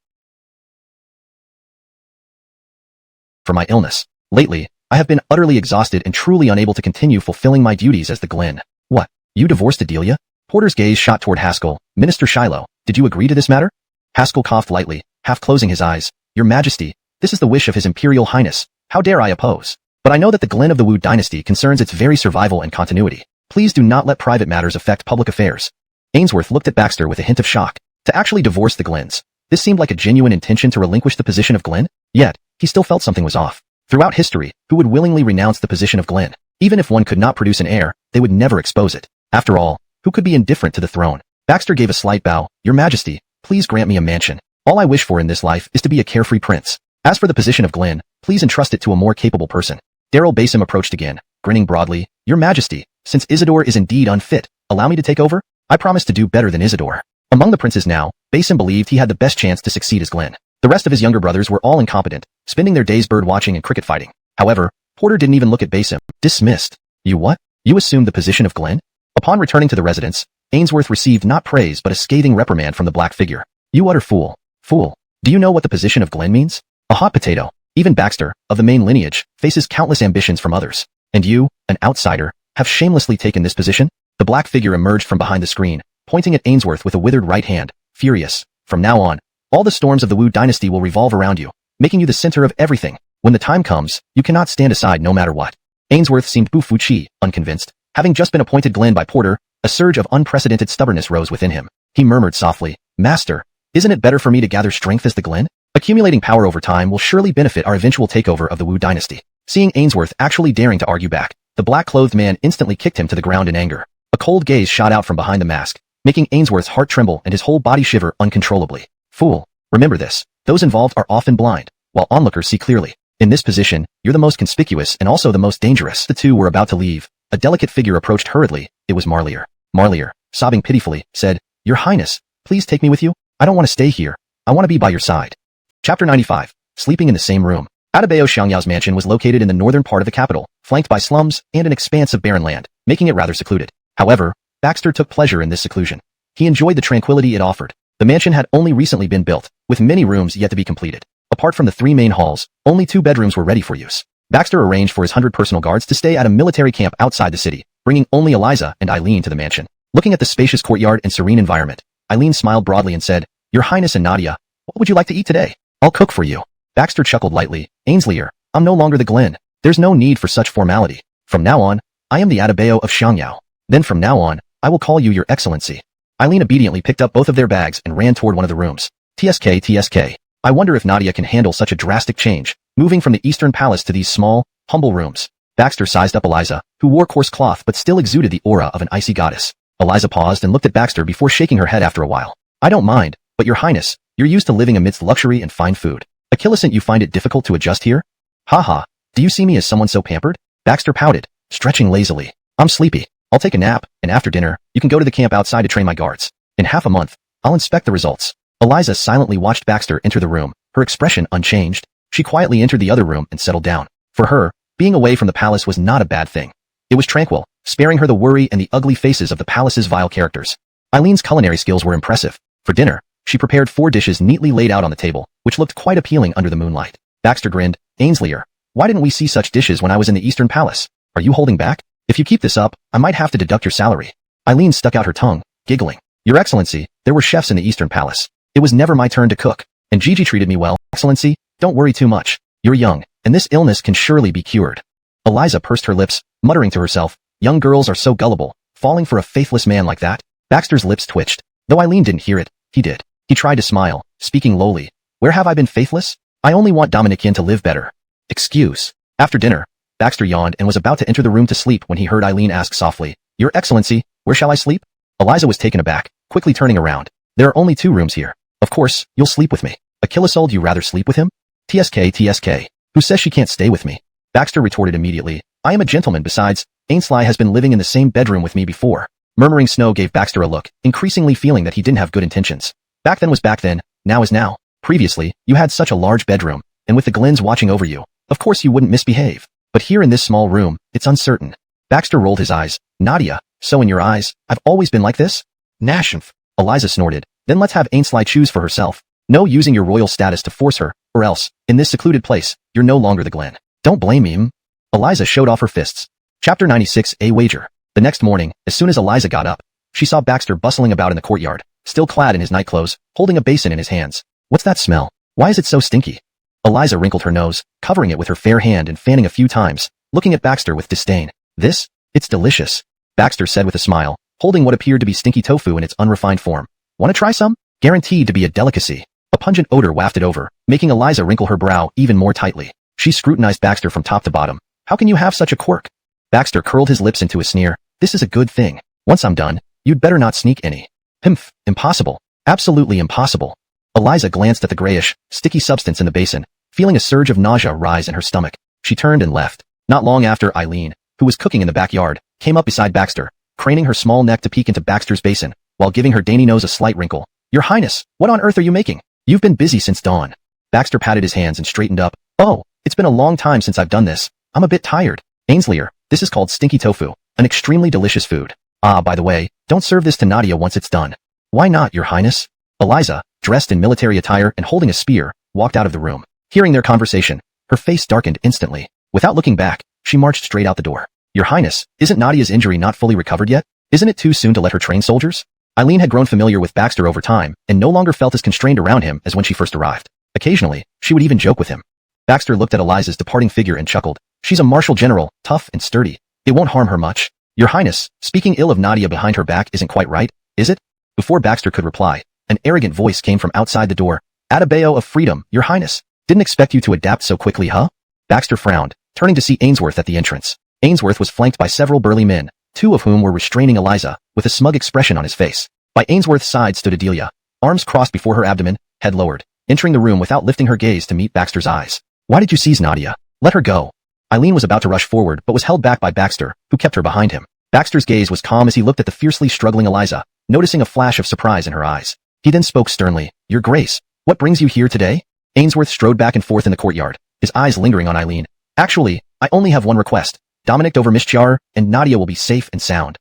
For my illness. Lately, I have been utterly exhausted and truly unable to continue fulfilling my duties as the Glen. What? You divorced Adelia? Porter's gaze shot toward Haskell. Minister Shiloh, did you agree to this matter? Haskell coughed lightly, half closing his eyes. Your Majesty, this is the wish of His Imperial Highness. How dare I oppose? But I know that the Glen of the Wu Dynasty concerns its very survival and continuity. Please do not let private matters affect public affairs. Ainsworth looked at Baxter with a hint of shock. To actually divorce the Glens. This seemed like a genuine intention to relinquish the position of Glen, yet, he still felt something was off. Throughout history, who would willingly renounce the position of Glen? Even if one could not produce an heir, they would never expose it. After all, who could be indifferent to the throne? Baxter gave a slight bow. Your Majesty, please grant me a mansion. All I wish for in this life is to be a carefree prince. As for the position of Glen, please entrust it to a more capable person. Daryl Basim approached again, grinning broadly. Your Majesty, since Isidore is indeed unfit, allow me to take over? I promise to do better than Isidore. Among the princes now, Basim believed he had the best chance to succeed as Glen. The rest of his younger brothers were all incompetent, spending their days bird watching and cricket fighting. However, Porter didn't even look at Basim. Dismissed. You what? You assumed the position of Glen? Upon returning to the residence, Ainsworth received not praise but a scathing reprimand from the black figure. You utter fool. Fool. Do you know what the position of Glen means? A hot potato. Even Baxter, of the main lineage, faces countless ambitions from others. And you, an outsider, have shamelessly taken this position? The black figure emerged from behind the screen, pointing at Ainsworth with a withered right hand, furious. From now on, all the storms of the Wu Dynasty will revolve around you, making you the center of everything. When the time comes, you cannot stand aside no matter what. Ainsworth seemed Bufuchi, unconvinced. Having just been appointed Glen by Porter, a surge of unprecedented stubbornness rose within him. He murmured softly, Master, isn't it better for me to gather strength as the Glen? Accumulating power over time will surely benefit our eventual takeover of the Wu Dynasty. Seeing Ainsworth actually daring to argue back, the black-clothed man instantly kicked him to the ground in anger. A cold gaze shot out from behind the mask, making Ainsworth's heart tremble and his whole body shiver uncontrollably. Fool. Remember this. Those involved are often blind, while onlookers see clearly. In this position, you're the most conspicuous and also the most dangerous. The two were about to leave. A delicate figure approached hurriedly. It was Marlier. Marlier, sobbing pitifully, said, "Your Highness, please take me with you. I don't want to stay here. I want to be by your side." Chapter 95. Sleeping in the same room. Adebayo Xiangyao's mansion was located in the northern part of the capital, flanked by slums and an expanse of barren land, making it rather secluded. However, Baxter took pleasure in this seclusion. He enjoyed the tranquility it offered. The mansion had only recently been built, with many rooms yet to be completed. Apart from the 3 main halls, only 2 bedrooms were ready for use. Baxter arranged for his 100 personal guards to stay at a military camp outside the city, bringing only Eliza and Eileen to the mansion. Looking at the spacious courtyard and serene environment, Eileen smiled broadly and said, "Your Highness and Nadia, what would you like to eat today? I'll cook for you." Baxter chuckled lightly. "Ainslier, I'm no longer the Glen. There's no need for such formality. From now on, I am the Adebayo of Xiangyao. Then from now on, I will call you Your Excellency." Eileen obediently picked up both of their bags and ran toward one of the rooms. TSK. I wonder if Nadia can handle such a drastic change, moving from the Eastern Palace to these small, humble rooms. Baxter sized up Eliza, who wore coarse cloth but still exuded the aura of an icy goddess. Eliza paused and looked at Baxter before shaking her head after a while. "I don't mind, but Your Highness, you're used to living amidst luxury and fine food. Achillicent, you find it difficult to adjust here? Haha, do you see me as someone so pampered?" Baxter pouted, stretching lazily. "I'm sleepy. I'll take a nap, and after dinner, you can go to the camp outside to train my guards. In half a month, I'll inspect the results." Eliza silently watched Baxter enter the room, her expression unchanged. She quietly entered the other room and settled down. For her, being away from the palace was not a bad thing. It was tranquil, sparing her the worry and the ugly faces of the palace's vile characters. Eileen's culinary skills were impressive. For dinner, she prepared 4 dishes neatly laid out on the table, which looked quite appealing under the moonlight. Baxter grinned. "Ainslier, why didn't we see such dishes when I was in the Eastern Palace? Are you holding back? If you keep this up, I might have to deduct your salary." Eileen stuck out her tongue, giggling. "Your Excellency, there were chefs in the Eastern Palace. It was never my turn to cook, and Gigi treated me well. Excellency, don't worry too much. You're young, and this illness can surely be cured." Eliza pursed her lips, muttering to herself, "Young girls are so gullible, falling for a faithless man like that." Baxter's lips twitched. Though Eileen didn't hear it, he did. He tried to smile, speaking lowly. "Where have I been faithless? I only want Dominikian to live better." "Excuse." After dinner, Baxter yawned and was about to enter the room to sleep when he heard Eileen ask softly, "Your Excellency, where shall I sleep?" Eliza was taken aback, quickly turning around. "There are only 2 rooms here. Of course, you'll sleep with me. Achilles, you rather sleep with him?" TSK. Who says she can't stay with me?" Baxter retorted immediately. "I am a gentleman. Besides, Ainsley has been living in the same bedroom with me before." Murmuring Snow gave Baxter a look, increasingly feeling that he didn't have good intentions. Back then was back then, now is now. Previously, you had such a large bedroom, and with the Glens watching over you, of course you wouldn't misbehave. But here in this small room, it's uncertain. Baxter rolled his eyes. "Nadia, so in your eyes, I've always been like this?" "Nashmph." Eliza snorted. "Then let's have Ainsley choose for herself. No using your royal status to force her, or else, in this secluded place, you're no longer the Glen. Don't blame me." Eliza showed off her fists. Chapter 96. A Wager. The next morning, as soon as Eliza got up, she saw Baxter bustling about in the courtyard, still clad in his nightclothes, holding a basin in his hands. "What's that smell? Why is it so stinky?" Eliza wrinkled her nose, covering it with her fair hand and fanning a few times, looking at Baxter with disdain. It's delicious," Baxter said with a smile, holding what appeared to be stinky tofu in its unrefined form. "Want to try some? Guaranteed to be a delicacy." A pungent odor wafted over, making Eliza wrinkle her brow even more tightly. She scrutinized Baxter from top to bottom. "How can you have such a quirk?" Baxter curled his lips into a sneer. "This is a good thing. Once I'm done, you'd better not sneak any." "Humph, impossible. Absolutely impossible." Eliza glanced at the grayish, sticky substance in the basin, feeling a surge of nausea rise in her stomach. She turned and left. Not long after, Eileen, who was cooking in the backyard, came up beside Baxter, craning her small neck to peek into Baxter's basin, while giving her dainty nose a slight wrinkle. "Your Highness, what on earth are you making? You've been busy since dawn." Baxter patted his hands and straightened up. "Oh, it's been a long time since I've done this. I'm a bit tired." "Ainslier, this is called stinky tofu, an extremely delicious food. Ah, by the way, don't serve this to Nadia once it's done." "Why not, Your Highness?" Eliza, dressed in military attire and holding a spear, walked out of the room. Hearing their conversation, her face darkened instantly. Without looking back, she marched straight out the door. "Your Highness, isn't Nadia's injury not fully recovered yet? Isn't it too soon to let her train soldiers?" Eileen had grown familiar with Baxter over time and no longer felt as constrained around him as when she first arrived. Occasionally, she would even joke with him. Baxter looked at Eliza's departing figure and chuckled. "She's a martial general, tough and sturdy. It won't harm her much." "Your Highness, speaking ill of Nadia behind her back isn't quite right, is it?" Before Baxter could reply, an arrogant voice came from outside the door. Adebayo of freedom, your highness. Didn't expect you to adapt so quickly, huh? Baxter frowned, turning to see Ainsworth at the entrance. Ainsworth was flanked by several burly men, two of whom were restraining Eliza, with a smug expression on his face. By Ainsworth's side stood Adelia, arms crossed before her abdomen, head lowered, entering the room without lifting her gaze to meet Baxter's eyes. Why did you seize Nadia? Let her go. Eileen was about to rush forward but was held back by Baxter, who kept her behind him. Baxter's gaze was calm as he looked at the fiercely struggling Eliza, noticing a flash of surprise in her eyes. He then spoke sternly, Your Grace, what brings you here today? Ainsworth strode back and forth in the courtyard, his eyes lingering on Eileen. Actually, I only have one request. Dominic over Miss Chiara, and Nadia will be safe and sound.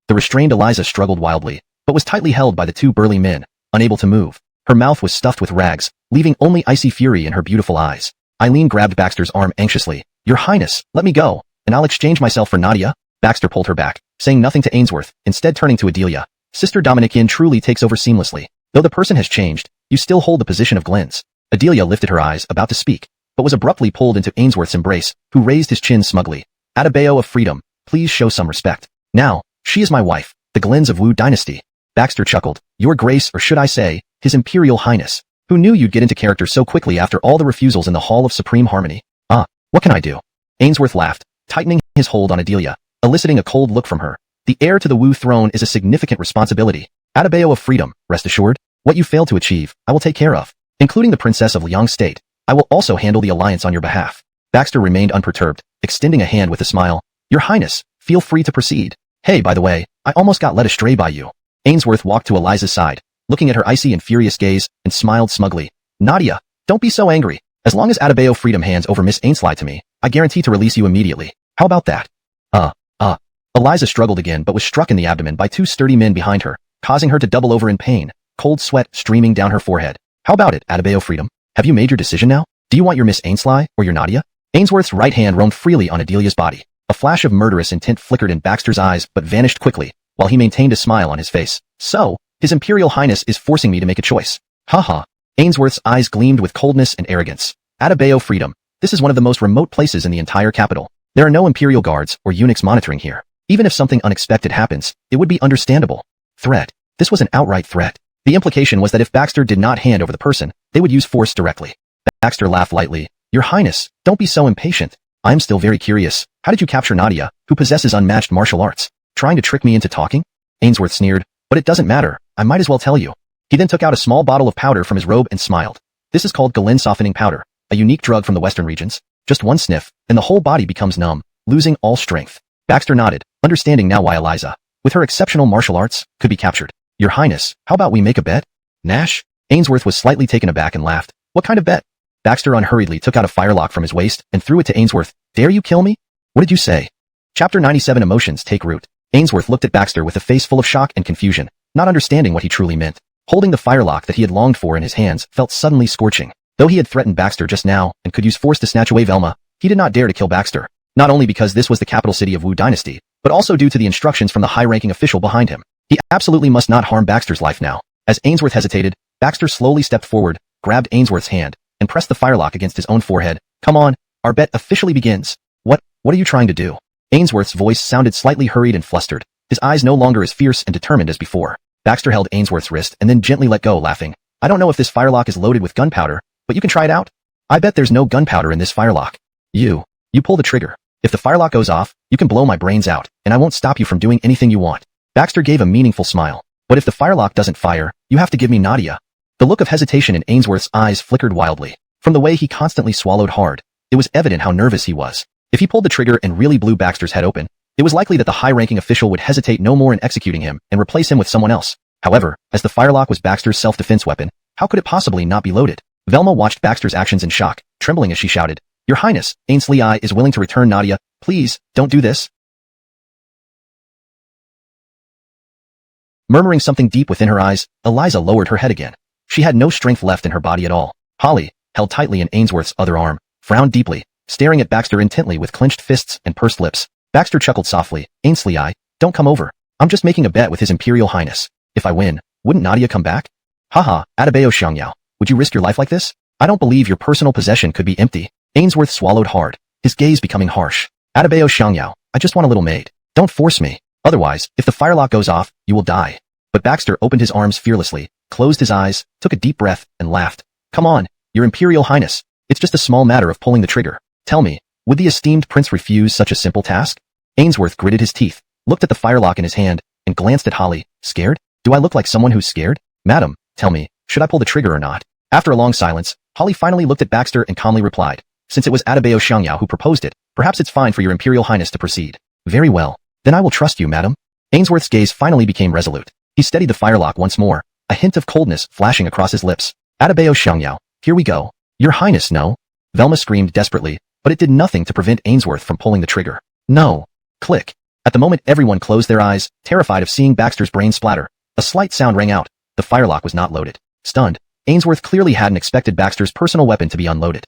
The restrained Eliza struggled wildly, but was tightly held by the two burly men, unable to move. Her mouth was stuffed with rags, leaving only icy fury in her beautiful eyes. Eileen grabbed Baxter's arm anxiously. Your Highness, let me go, and I'll exchange myself for Nadia. Baxter pulled her back, saying nothing to Ainsworth, instead turning to Adelia. Sister Dominican truly takes over seamlessly. Though the person has changed, you still hold the position of Glenn's. Adelia lifted her eyes, about to speak, but was abruptly pulled into Ainsworth's embrace, who raised his chin smugly. Adebayo of freedom, please show some respect. Now, she is my wife, the Glens of Wu Dynasty. Baxter chuckled. Your Grace, or should I say, His Imperial Highness. Who knew you'd get into character so quickly after all the refusals in the Hall of Supreme Harmony? What can I do? Ainsworth laughed, tightening his hold on Adelia, eliciting a cold look from her. The heir to the Wu throne is a significant responsibility. Adebayo of freedom, rest assured, what you failed to achieve, I will take care of. Including the Princess of Liang State, I will also handle the alliance on your behalf. Baxter remained unperturbed, extending a hand with a smile. Your Highness, feel free to proceed. Hey, by the way, I almost got led astray by you. Ainsworth walked to Eliza's side, looking at her icy and furious gaze, and smiled smugly. Nadia, don't be so angry. As long as Adebayo freedom hands over Miss Ainsley to me, I guarantee to release you immediately. How about that? Eliza struggled again but was struck in the abdomen by two sturdy men behind her, causing her to double over in pain, cold sweat streaming down her forehead. How about it, Adebayo freedom? Have you made your decision now? Do you want your Miss Ainsley, or your Nadia? Ainsworth's right hand roamed freely on Adelia's body. A flash of murderous intent flickered in Baxter's eyes but vanished quickly, while he maintained a smile on his face. So, His Imperial Highness is forcing me to make a choice. Haha. Ainsworth's eyes gleamed with coldness and arrogance. Adebayo freedom. This is one of the most remote places in the entire capital. There are no Imperial guards or eunuchs monitoring here. Even if something unexpected happens, it would be understandable. Threat. This was an outright threat. The implication was that if Baxter did not hand over the person, they would use force directly. Baxter laughed lightly. Your Highness, don't be so impatient. I'm still very curious. How did you capture Nadia, who possesses unmatched martial arts? Trying to trick me into talking? Ainsworth sneered. But it doesn't matter. I might as well tell you. He then took out a small bottle of powder from his robe and smiled. This is called Galen softening powder, a unique drug from the western regions. Just one sniff, and the whole body becomes numb, losing all strength. Baxter nodded, understanding now why Eliza, with her exceptional martial arts, could be captured. Your Highness, how about we make a bet? Nash? Ainsworth was slightly taken aback and laughed. What kind of bet? Baxter unhurriedly took out a firelock from his waist and threw it to Ainsworth. Dare you kill me? What did you say? Chapter 97 Emotions take root. Ainsworth looked at Baxter with a face full of shock and confusion, not understanding what he truly meant. Holding the firelock that he had longed for in his hands felt suddenly scorching. Though he had threatened Baxter just now and could use force to snatch away Velma, he did not dare to kill Baxter. Not only because this was the capital city of Wu Dynasty, but also due to the instructions from the high-ranking official behind him. He absolutely must not harm Baxter's life now. As Ainsworth hesitated, Baxter slowly stepped forward, grabbed Ainsworth's hand, and pressed the firelock against his own forehead. Come on, our bet officially begins. What are you trying to do? Ainsworth's voice sounded slightly hurried and flustered, his eyes no longer as fierce and determined as before. Baxter held Ainsworth's wrist and then gently let go, laughing. I don't know if this firelock is loaded with gunpowder, but you can try it out. I bet there's no gunpowder in this firelock. You pull the trigger. If the firelock goes off, you can blow my brains out, and I won't stop you from doing anything you want. Baxter gave a meaningful smile. But if the firelock doesn't fire, you have to give me Nadia. The look of hesitation in Ainsworth's eyes flickered wildly. From the way he constantly swallowed hard, it was evident how nervous he was. If he pulled the trigger and really blew Baxter's head open, it was likely that the high-ranking official would hesitate no more in executing him and replace him with someone else. However, as the firelock was Baxter's self-defense weapon, how could it possibly not be loaded? Velma watched Baxter's actions in shock, trembling as she shouted, Your Highness, Ainsley is willing to return Nadia. Please, don't do this. Murmuring something deep within her eyes, Eliza lowered her head again. She had no strength left in her body at all. Holly, held tightly in Ainsworth's other arm, frowned deeply, staring at Baxter intently with clenched fists and pursed lips. Baxter chuckled softly. Ainsley, don't come over. I'm just making a bet with His Imperial Highness. If I win, wouldn't Nadia come back? Haha, Adebayo Xiangyao. Would you risk your life like this? I don't believe your personal possession could be empty. Ainsworth swallowed hard, his gaze becoming harsh. Adebayo Xiangyao, I just want a little maid. Don't force me. Otherwise, if the firelock goes off, you will die. But Baxter opened his arms fearlessly, closed his eyes, took a deep breath, and laughed. Come on, Your Imperial Highness. It's just a small matter of pulling the trigger. Tell me, would the esteemed prince refuse such a simple task? Ainsworth gritted his teeth, looked at the firelock in his hand, and glanced at Holly. Scared? Do I look like someone who's scared? Madam, tell me, should I pull the trigger or not? After a long silence, Holly finally looked at Baxter and calmly replied, since it was Atabeo Xiangyao who proposed it, perhaps it's fine for Your Imperial Highness to proceed. Very well. Then I will trust you, madam. Ainsworth's gaze finally became resolute. He steadied the firelock once more, a hint of coldness flashing across his lips. Atabeo Xiangyao, here we go. Your Highness, no. Velma screamed desperately, but it did nothing to prevent Ainsworth from pulling the trigger. No. Click. At the moment everyone closed their eyes, terrified of seeing Baxter's brain splatter. A slight sound rang out. The firelock was not loaded. Stunned, Ainsworth clearly hadn't expected Baxter's personal weapon to be unloaded.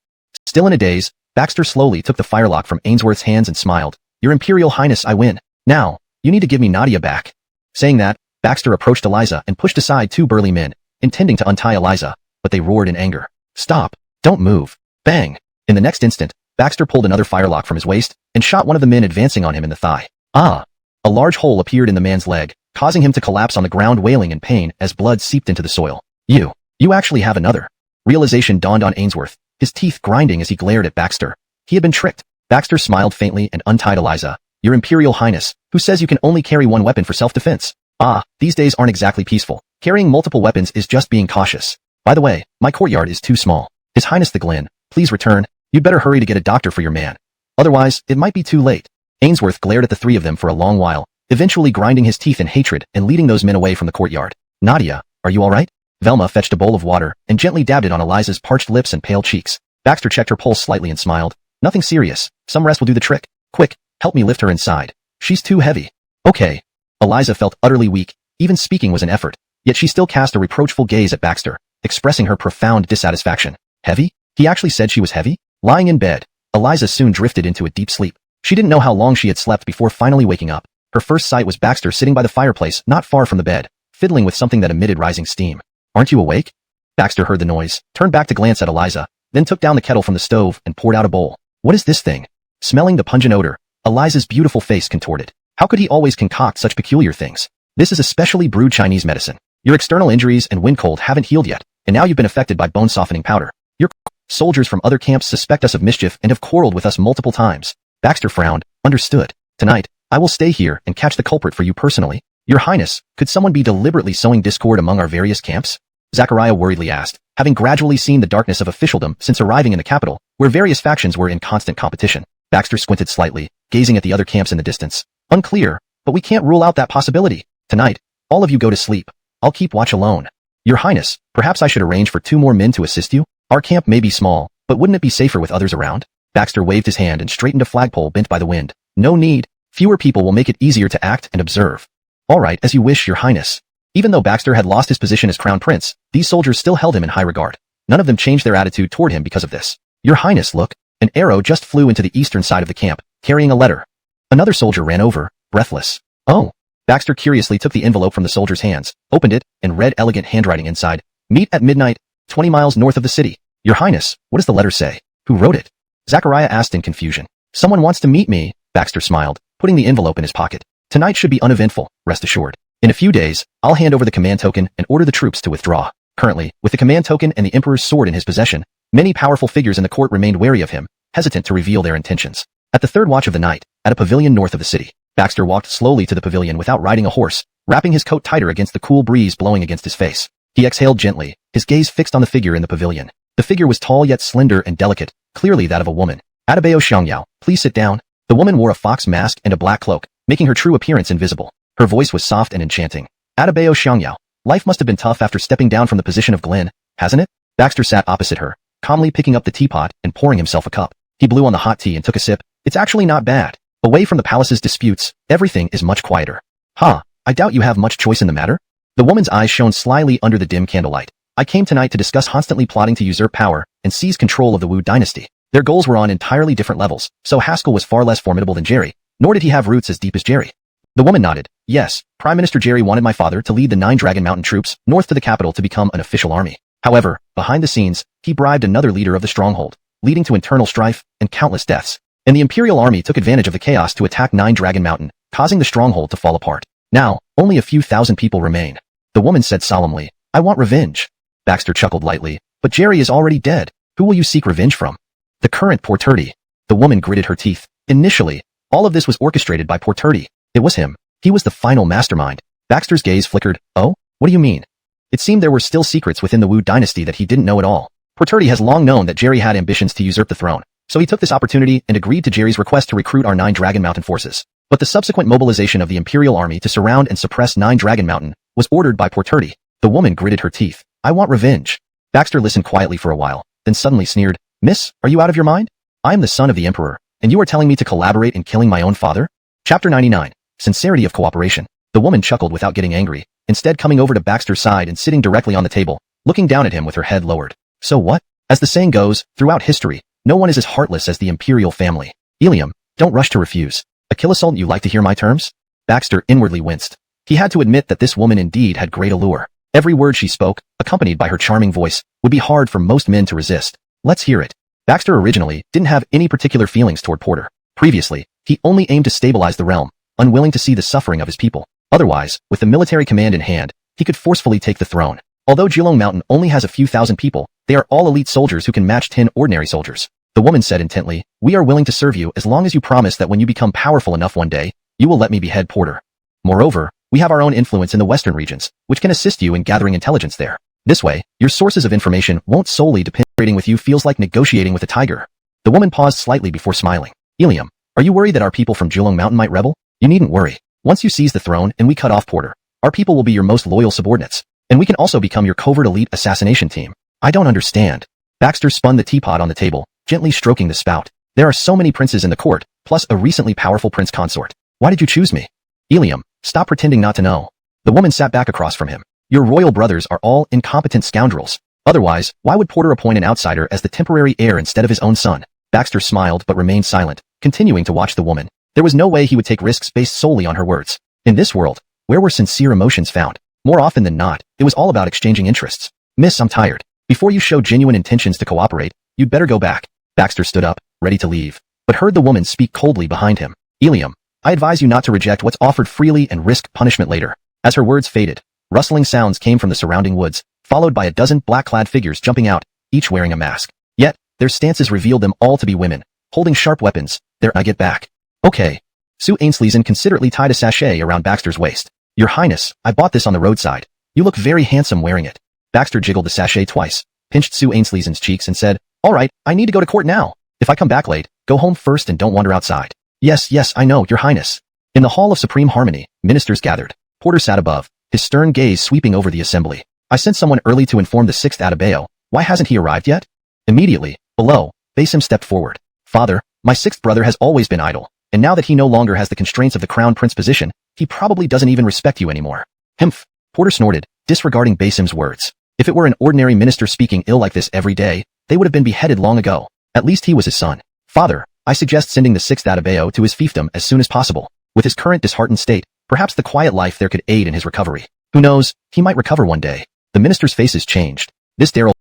Still in a daze, Baxter slowly took the firelock from Ainsworth's hands and smiled. Your Imperial Highness, I win. Now, you need to give me Nadia back. Saying that, Baxter approached Eliza and pushed aside two burly men, intending to untie Eliza, but they roared in anger. Stop! Don't move! Bang! In the next instant, Baxter pulled another firelock from his waist and shot one of the men advancing on him in the thigh. Ah! A large hole appeared in the man's leg, causing him to collapse on the ground wailing in pain as blood seeped into the soil. You actually have another. Realization dawned on Ainsworth, his teeth grinding as he glared at Baxter. He had been tricked. Baxter smiled faintly and untied Eliza. Your Imperial Highness, who says you can only carry one weapon for self-defense? Ah, these days aren't exactly peaceful. Carrying multiple weapons is just being cautious. By the way, my courtyard is too small. His Highness the Glen, please return. You'd better hurry to get a doctor for your man. Otherwise, it might be too late. Ainsworth glared at the three of them for a long while, eventually grinding his teeth in hatred and leading those men away from the courtyard. Nadia, are you alright? Velma fetched a bowl of water and gently dabbed it on Eliza's parched lips and pale cheeks. Baxter checked her pulse slightly and smiled. Nothing serious. Some rest will do the trick. Quick, help me lift her inside. She's too heavy. Okay. Eliza felt utterly weak. Even speaking was an effort. Yet she still cast a reproachful gaze at Baxter, expressing her profound dissatisfaction. Heavy? He actually said she was heavy? Lying in bed, Eliza soon drifted into a deep sleep. She didn't know how long she had slept before finally waking up. Her first sight was Baxter sitting by the fireplace not far from the bed, fiddling with something that emitted rising steam. Aren't you awake? Baxter heard the noise, turned back to glance at Eliza, then took down the kettle from the stove and poured out a bowl. What is this thing? Smelling the pungent odor, Eliza's beautiful face contorted. How could he always concoct such peculiar things? This is a specially brewed Chinese medicine. Your external injuries and wind cold haven't healed yet, and now you've been affected by bone-softening powder. Your soldiers from other camps suspect us of mischief and have quarreled with us multiple times. Baxter frowned. Understood. Tonight, I will stay here and catch the culprit for you personally. Your Highness, could someone be deliberately sowing discord among our various camps? Zachariah worriedly asked, having gradually seen the darkness of officialdom since arriving in the capital, where various factions were in constant competition. Baxter squinted slightly, gazing at the other camps in the distance. Unclear, but we can't rule out that possibility. Tonight, all of you go to sleep. I'll keep watch alone. Your Highness, perhaps I should arrange for 2 more men to assist you? Our camp may be small, but wouldn't it be safer with others around? Baxter waved his hand and straightened a flagpole bent by the wind. No need. Fewer people will make it easier to act and observe. All right, as you wish, Your Highness. Even though Baxter had lost his position as Crown Prince, these soldiers still held him in high regard. None of them changed their attitude toward him because of this. Your Highness, look. An arrow just flew into the eastern side of the camp, carrying a letter. Another soldier ran over, breathless. Oh. Baxter curiously took the envelope from the soldier's hands, opened it, and read elegant handwriting inside. Meet at midnight, 20 miles north of the city. Your Highness, what does the letter say? Who wrote it? Zachariah asked in confusion. Someone wants to meet me, Baxter smiled, putting the envelope in his pocket. Tonight should be uneventful, rest assured. In a few days, I'll hand over the command token and order the troops to withdraw. Currently, with the command token and the Emperor's sword in his possession, many powerful figures in the court remained wary of him, hesitant to reveal their intentions. At the third watch of the night, at a pavilion north of the city, Baxter walked slowly to the pavilion without riding a horse, wrapping his coat tighter against the cool breeze blowing against his face. He exhaled gently, his gaze fixed on the figure in the pavilion. The figure was tall yet slender and delicate, clearly that of a woman. Atabeo Xiangyao, please sit down. The woman wore a fox mask and a black cloak, making her true appearance invisible. Her voice was soft and enchanting. Atabeo Xiangyao, life must have been tough after stepping down from the position of Glen, hasn't it? Baxter sat opposite her, calmly picking up the teapot and pouring himself a cup. He blew on the hot tea and took a sip. It's actually not bad. Away from the palace's disputes, everything is much quieter. Huh, I doubt you have much choice in the matter? The woman's eyes shone slyly under the dim candlelight. I came tonight to discuss constantly plotting to usurp power and seize control of the Wu Dynasty. Their goals were on entirely different levels, so Haskell was far less formidable than Jerry, nor did he have roots as deep as Jerry. The woman nodded. Yes, Prime Minister Jerry wanted my father to lead the 9 Dragon Mountain troops north to the capital to become an official army. However, behind the scenes, he bribed another leader of the stronghold, leading to internal strife and countless deaths. And the Imperial Army took advantage of the chaos to attack 9 Dragon Mountain, causing the stronghold to fall apart. Now, only a few thousand people remain. The woman said solemnly, I want revenge. Baxter chuckled lightly. But Jerry is already dead. Who will you seek revenge from? The current Porterdi. The woman gritted her teeth. Initially, all of this was orchestrated by Porterdi. It was him. He was the final mastermind. Baxter's gaze flickered. Oh? What do you mean? It seemed there were still secrets within the Wu Dynasty that he didn't know at all. Porterdi has long known that Jerry had ambitions to usurp the throne, so he took this opportunity and agreed to Jerry's request to recruit our 9 Dragon Mountain forces. But the subsequent mobilization of the Imperial Army to surround and suppress 9 Dragon Mountain was ordered by Porterdi. The woman gritted her teeth. I want revenge. Baxter listened quietly for a while, then suddenly sneered. Miss, are you out of your mind? I am the son of the Emperor, and you are telling me to collaborate in killing my own father? Chapter 99. Sincerity of Cooperation. The woman chuckled without getting angry, instead coming over to Baxter's side and sitting directly on the table, looking down at him with her head lowered. So what? As the saying goes, throughout history, no one is as heartless as the imperial family. Ilium, don't rush to refuse. Achilles, you like to hear my terms? Baxter inwardly winced. He had to admit that this woman indeed had great allure. Every word she spoke, accompanied by her charming voice, would be hard for most men to resist. Let's hear it. Baxter originally didn't have any particular feelings toward Porter. Previously, he only aimed to stabilize the realm, unwilling to see the suffering of his people. Otherwise, with the military command in hand, he could forcefully take the throne. Although Jilong Mountain only has a few thousand people, they are all elite soldiers who can match 10 ordinary soldiers. The woman said intently, we are willing to serve you as long as you promise that when you become powerful enough one day, you will let me behead Porter. Moreover, we have our own influence in the western regions, which can assist you in gathering intelligence there. This way, your sources of information won't solely depend. Trading with you feels like negotiating with a tiger. The woman paused slightly before smiling. Ilium, are you worried that our people from Jilong Mountain might rebel? You needn't worry. Once you seize the throne and we cut off Porter, our people will be your most loyal subordinates, and we can also become your covert elite assassination team. I don't understand. Baxter spun the teapot on the table, gently stroking the spout. There are so many princes in the court, plus a recently powerful prince consort. Why did you choose me? Ilium, stop pretending not to know. The woman sat back across from him. Your royal brothers are all incompetent scoundrels. Otherwise, why would Porter appoint an outsider as the temporary heir instead of his own son? Baxter smiled but remained silent, continuing to watch the woman. There was no way he would take risks based solely on her words. In this world, where were sincere emotions found? More often than not, it was all about exchanging interests. Miss, I'm tired. Before you show genuine intentions to cooperate, you'd better go back. Baxter stood up, ready to leave, but heard the woman speak coldly behind him. Ilium, I advise you not to reject what's offered freely and risk punishment later. As her words faded, rustling sounds came from the surrounding woods, followed by a dozen black-clad figures jumping out, each wearing a mask. Yet, their stances revealed them all to be women, holding sharp weapons. I get back. Okay. Sue Ainsleyson considerately tied a sachet around Baxter's waist. Your Highness, I bought this on the roadside. You look very handsome wearing it. Baxter jiggled the sachet twice, pinched Sue Ainsleyson's cheeks and said, all right, I need to go to court now. If I come back late, go home first and don't wander outside. Yes, I know, Your Highness. In the Hall of Supreme Harmony, ministers gathered. Porter sat above, his stern gaze sweeping over the assembly. I sent someone early to inform the 6th Atabeo. Why hasn't he arrived yet? Immediately, below, Basim stepped forward. Father, my 6th brother has always been idle, and now that he no longer has the constraints of the crown prince position, he probably doesn't even respect you anymore. Humph. Porter snorted, disregarding Basim's words. If it were an ordinary minister speaking ill like this every day, they would have been beheaded long ago. At least he was his son. Father, I suggest sending the 6th Atabeo to his fiefdom as soon as possible. With his current disheartened state, perhaps the quiet life there could aid in his recovery. Who knows, he might recover one day. The minister's faces changed. This Daryl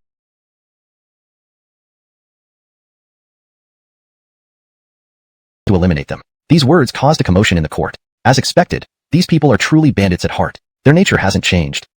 to eliminate them. These words caused a commotion in the court. As expected, these people are truly bandits at heart. Their nature hasn't changed.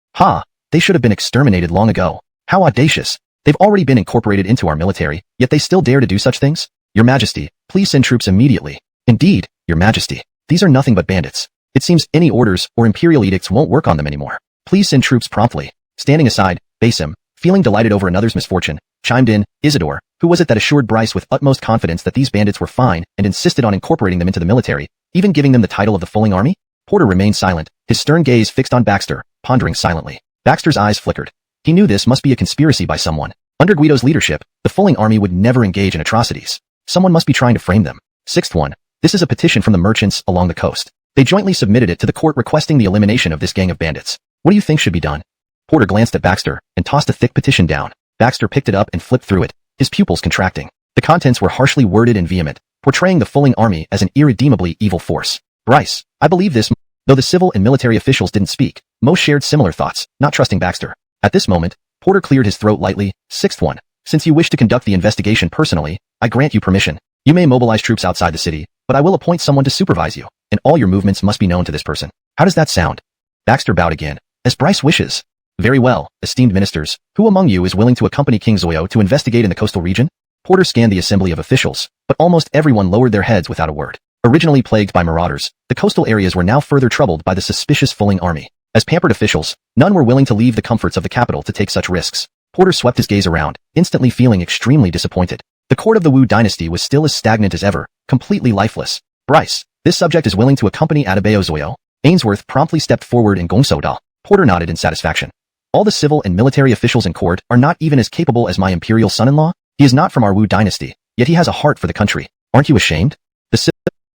They should have been exterminated long ago. How audacious. They've already been incorporated into our military, yet they still dare to do such things? Your Majesty, please send troops immediately. Indeed, Your Majesty. These are nothing but bandits. It seems any orders or imperial edicts won't work on them anymore. Please send troops promptly. Standing aside, Basim, feeling delighted over another's misfortune, chimed in. Isidore, who was it that assured Bryce with utmost confidence that these bandits were fine and insisted on incorporating them into the military, even giving them the title of the Fulling Army? Porter remained silent, his stern gaze fixed on Baxter, pondering silently. Baxter's eyes flickered. He knew this must be a conspiracy by someone. Under Guido's leadership, the Fulling Army would never engage in atrocities. Someone must be trying to frame them. 6th one. This is a petition from the merchants along the coast. They jointly submitted it to the court requesting the elimination of this gang of bandits. What do you think should be done? Porter glanced at Baxter and tossed a thick petition down. Baxter picked it up and flipped through it, his pupils contracting. The contents were harshly worded and vehement, portraying the Fulling Army as an irredeemably evil force. Bryce, I believe this. Though the civil and military officials didn't speak, most shared similar thoughts, not trusting Baxter. At this moment, Porter cleared his throat lightly. 6th one. Since you wish to conduct the investigation personally, I grant you permission. You may mobilize troops outside the city, but I will appoint someone to supervise you, and all your movements must be known to this person. How does that sound? Baxter bowed again. As Bryce wishes. Very well, esteemed ministers. Who among you is willing to accompany King Zoyo to investigate in the coastal region? Porter scanned the assembly of officials, but almost everyone lowered their heads without a word. Originally plagued by marauders, the coastal areas were now further troubled by the suspicious Fulling army. As pampered officials, none were willing to leave the comforts of the capital to take such risks. Porter swept his gaze around, instantly feeling extremely disappointed. The court of the Wu Dynasty was still as stagnant as ever, completely lifeless. Bryce, this subject is willing to accompany Adebayo Zoyo. Ainsworth promptly stepped forward in Gongsoda. Porter nodded in satisfaction. All the civil and military officials in court are not even as capable as my imperial son-in-law. He is not from our Wu Dynasty, yet he has a heart for the country. Aren't you ashamed?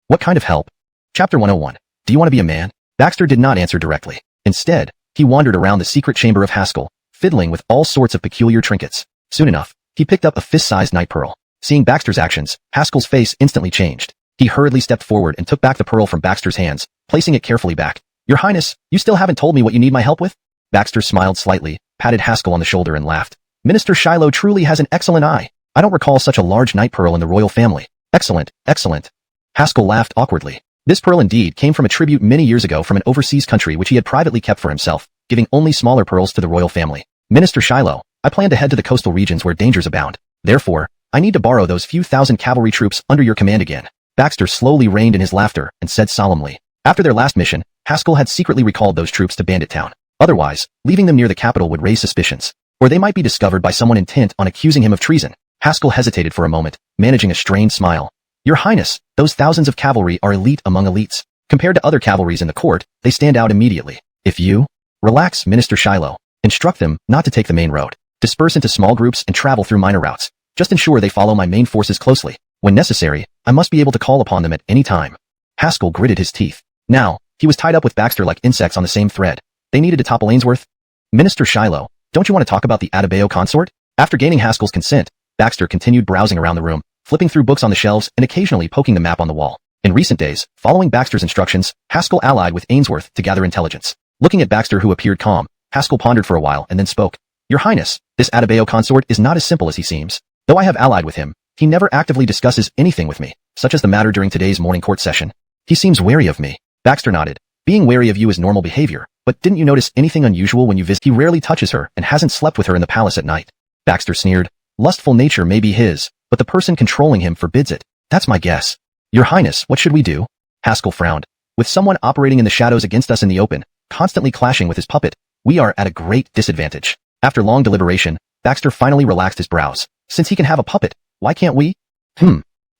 What kind of help? Chapter 101. Do you want to be a man? Baxter did not answer directly. Instead, he wandered around the secret chamber of Haskell, fiddling with all sorts of peculiar trinkets. Soon enough, he picked up a fist-sized night pearl. Seeing Baxter's actions, Haskell's face instantly changed. He hurriedly stepped forward and took back the pearl from Baxter's hands, placing it carefully back. Your Highness, you still haven't told me what you need my help with? Baxter smiled slightly, patted Haskell on the shoulder and laughed. Minister Shiloh truly has an excellent eye. I don't recall such a large night pearl in the royal family. Excellent, excellent. Haskell laughed awkwardly. This pearl indeed came from a tribute many years ago from an overseas country which he had privately kept for himself, giving only smaller pearls to the royal family. Minister Shiloh, I plan to head to the coastal regions where dangers abound. Therefore, I need to borrow those few thousand cavalry troops under your command again. Baxter slowly reined in his laughter and said solemnly. After their last mission, Haskell had secretly recalled those troops to Bandit Town. Otherwise, leaving them near the capital would raise suspicions, or they might be discovered by someone intent on accusing him of treason. Haskell hesitated for a moment, managing a strained smile. Your Highness, those thousands of cavalry are elite among elites. Compared to other cavalries in the court, they stand out immediately. If you... Relax, Minister Shiloh. Instruct them not to take the main road. Disperse into small groups and travel through minor routes. Just ensure they follow my main forces closely. When necessary, I must be able to call upon them at any time. Haskell gritted his teeth. Now, he was tied up with Baxter like insects on the same thread. They needed to topple Ainsworth. Minister Shiloh, don't you want to talk about the Adebayo consort? After gaining Haskell's consent, Baxter continued browsing around the room, flipping through books on the shelves and occasionally poking the map on the wall. In recent days, following Baxter's instructions, Haskell allied with Ainsworth to gather intelligence. Looking at Baxter, who appeared calm, Haskell pondered for a while and then spoke. Your Highness, this Adebayo consort is not as simple as he seems. Though I have allied with him, he never actively discusses anything with me, such as the matter during today's morning court session. He seems wary of me. Baxter nodded. Being wary of you is normal behavior, but didn't you notice anything unusual when you visit? He rarely touches her and hasn't slept with her in the palace at night. Baxter sneered. Lustful nature may be his, but the person controlling him forbids it. That's my guess. Your Highness, what should we do? Haskell frowned. With someone operating in the shadows against us in the open, constantly clashing with his puppet, we are at a great disadvantage. After long deliberation, Baxter finally relaxed his brows. Since he can have a puppet, why can't we?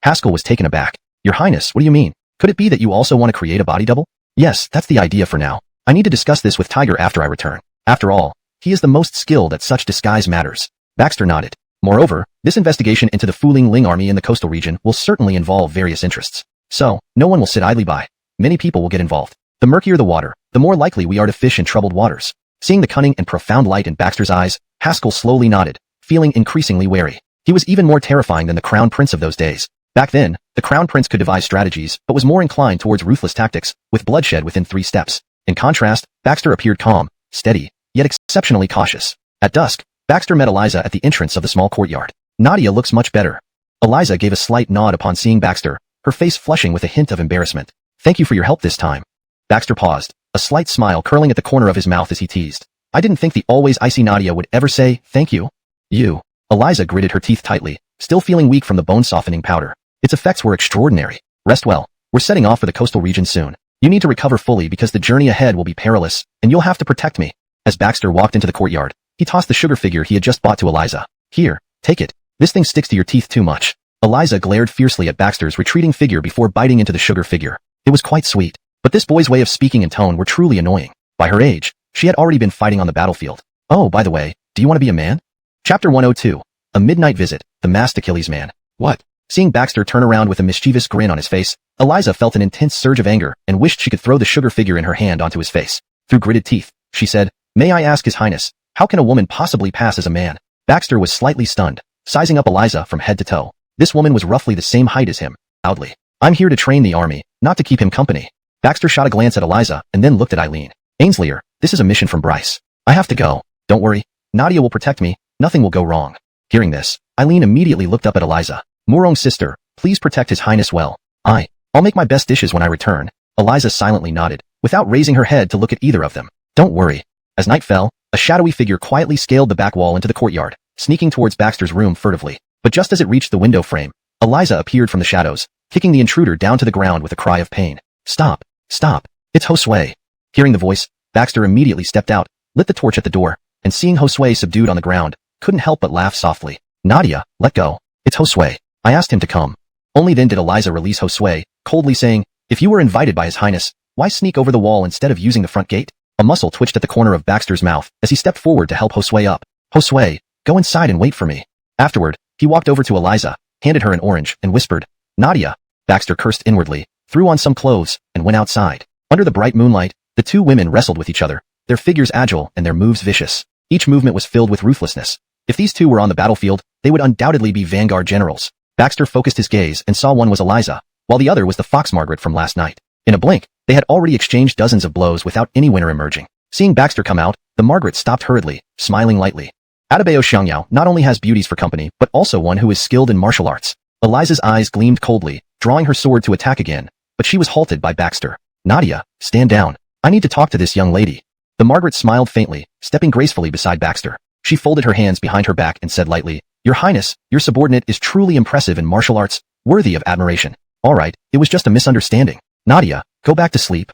Haskell was taken aback. Your Highness, what do you mean? Could it be that you also want to create a body double? Yes, that's the idea for now. I need to discuss this with Tiger after I return. After all, he is the most skilled at such disguise matters. Baxter nodded. Moreover, this investigation into the Fuling Ling army in the coastal region will certainly involve various interests. So, no one will sit idly by. Many people will get involved. The murkier the water, the more likely we are to fish in troubled waters. Seeing the cunning and profound light in Baxter's eyes, Haskell slowly nodded, feeling increasingly wary. He was even more terrifying than the Crown Prince of those days. Back then, the Crown Prince could devise strategies, but was more inclined towards ruthless tactics, with bloodshed within 3 steps. In contrast, Baxter appeared calm, steady, yet exceptionally cautious. At dusk, Baxter met Eliza at the entrance of the small courtyard. Nadia looks much better. Eliza gave a slight nod upon seeing Baxter, her face flushing with a hint of embarrassment. Thank you for your help this time. Baxter paused, a slight smile curling at the corner of his mouth as he teased. I didn't think the always icy Nadia would ever say, thank you. You. Eliza gritted her teeth tightly, still feeling weak from the bone-softening powder. Its effects were extraordinary. Rest well. We're setting off for the coastal region soon. You need to recover fully because the journey ahead will be perilous, and you'll have to protect me. As Baxter walked into the courtyard, he tossed the sugar figure he had just bought to Eliza. Here, take it. This thing sticks to your teeth too much. Eliza glared fiercely at Baxter's retreating figure before biting into the sugar figure. It was quite sweet, but this boy's way of speaking and tone were truly annoying. By her age, she had already been fighting on the battlefield. Oh, by the way, do you want to be a man? Chapter 102. A Midnight Visit, The Masked Achilles Man. What? Seeing Baxter turn around with a mischievous grin on his face, Eliza felt an intense surge of anger and wished she could throw the sugar figure in her hand onto his face. Through gritted teeth, she said, May I ask His Highness, how can a woman possibly pass as a man? Baxter was slightly stunned, sizing up Eliza from head to toe. This woman was roughly the same height as him, loudly. I'm here to train the army, not to keep him company. Baxter shot a glance at Eliza and then looked at Eileen. Ainsleyer, this is a mission from Bryce. I have to go. Don't worry. Nadia will protect me. Nothing will go wrong. Hearing this, Eileen immediately looked up at Eliza. Murong's sister, please protect His Highness well. I'll make my best dishes when I return. Eliza silently nodded, without raising her head to look at either of them. Don't worry. As night fell, a shadowy figure quietly scaled the back wall into the courtyard, sneaking towards Baxter's room furtively. But just as it reached the window frame, Eliza appeared from the shadows, kicking the intruder down to the ground with a cry of pain. Stop! Stop! It's Josue! Hearing the voice, Baxter immediately stepped out, lit the torch at the door, and seeing Josue subdued on the ground, couldn't help but laugh softly. Nadia, let go. It's Josue. I asked him to come. Only then did Eliza release Josue, coldly saying, if you were invited by His Highness, why sneak over the wall instead of using the front gate? A muscle twitched at the corner of Baxter's mouth as he stepped forward to help Josue up. Josue, go inside and wait for me. Afterward, he walked over to Eliza, handed her an orange, and whispered, Nadia. Baxter cursed inwardly, threw on some clothes, and went outside. Under the bright moonlight, the two women wrestled with each other, their figures agile and their moves vicious. Each movement was filled with ruthlessness. If these two were on the battlefield, they would undoubtedly be vanguard generals. Baxter focused his gaze and saw one was Eliza, while the other was the Fox Margaret from last night. In a blink, they had already exchanged dozens of blows without any winner emerging. Seeing Baxter come out, the Margaret stopped hurriedly, smiling lightly. Atabeo Xiangyao not only has beauties for company, but also one who is skilled in martial arts. Eliza's eyes gleamed coldly, drawing her sword to attack again, but she was halted by Baxter. Nadia, stand down. I need to talk to this young lady. The Margaret smiled faintly, stepping gracefully beside Baxter. She folded her hands behind her back and said lightly, Your Highness, your subordinate is truly impressive in martial arts, worthy of admiration. All right, it was just a misunderstanding. Nadia, go back to sleep.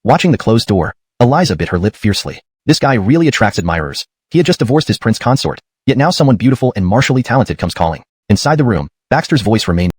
Watching the closed door, Eliza bit her lip fiercely. This guy really attracts admirers. He had just divorced his prince consort, yet now someone beautiful and martially talented comes calling. Inside the room, Baxter's voice remained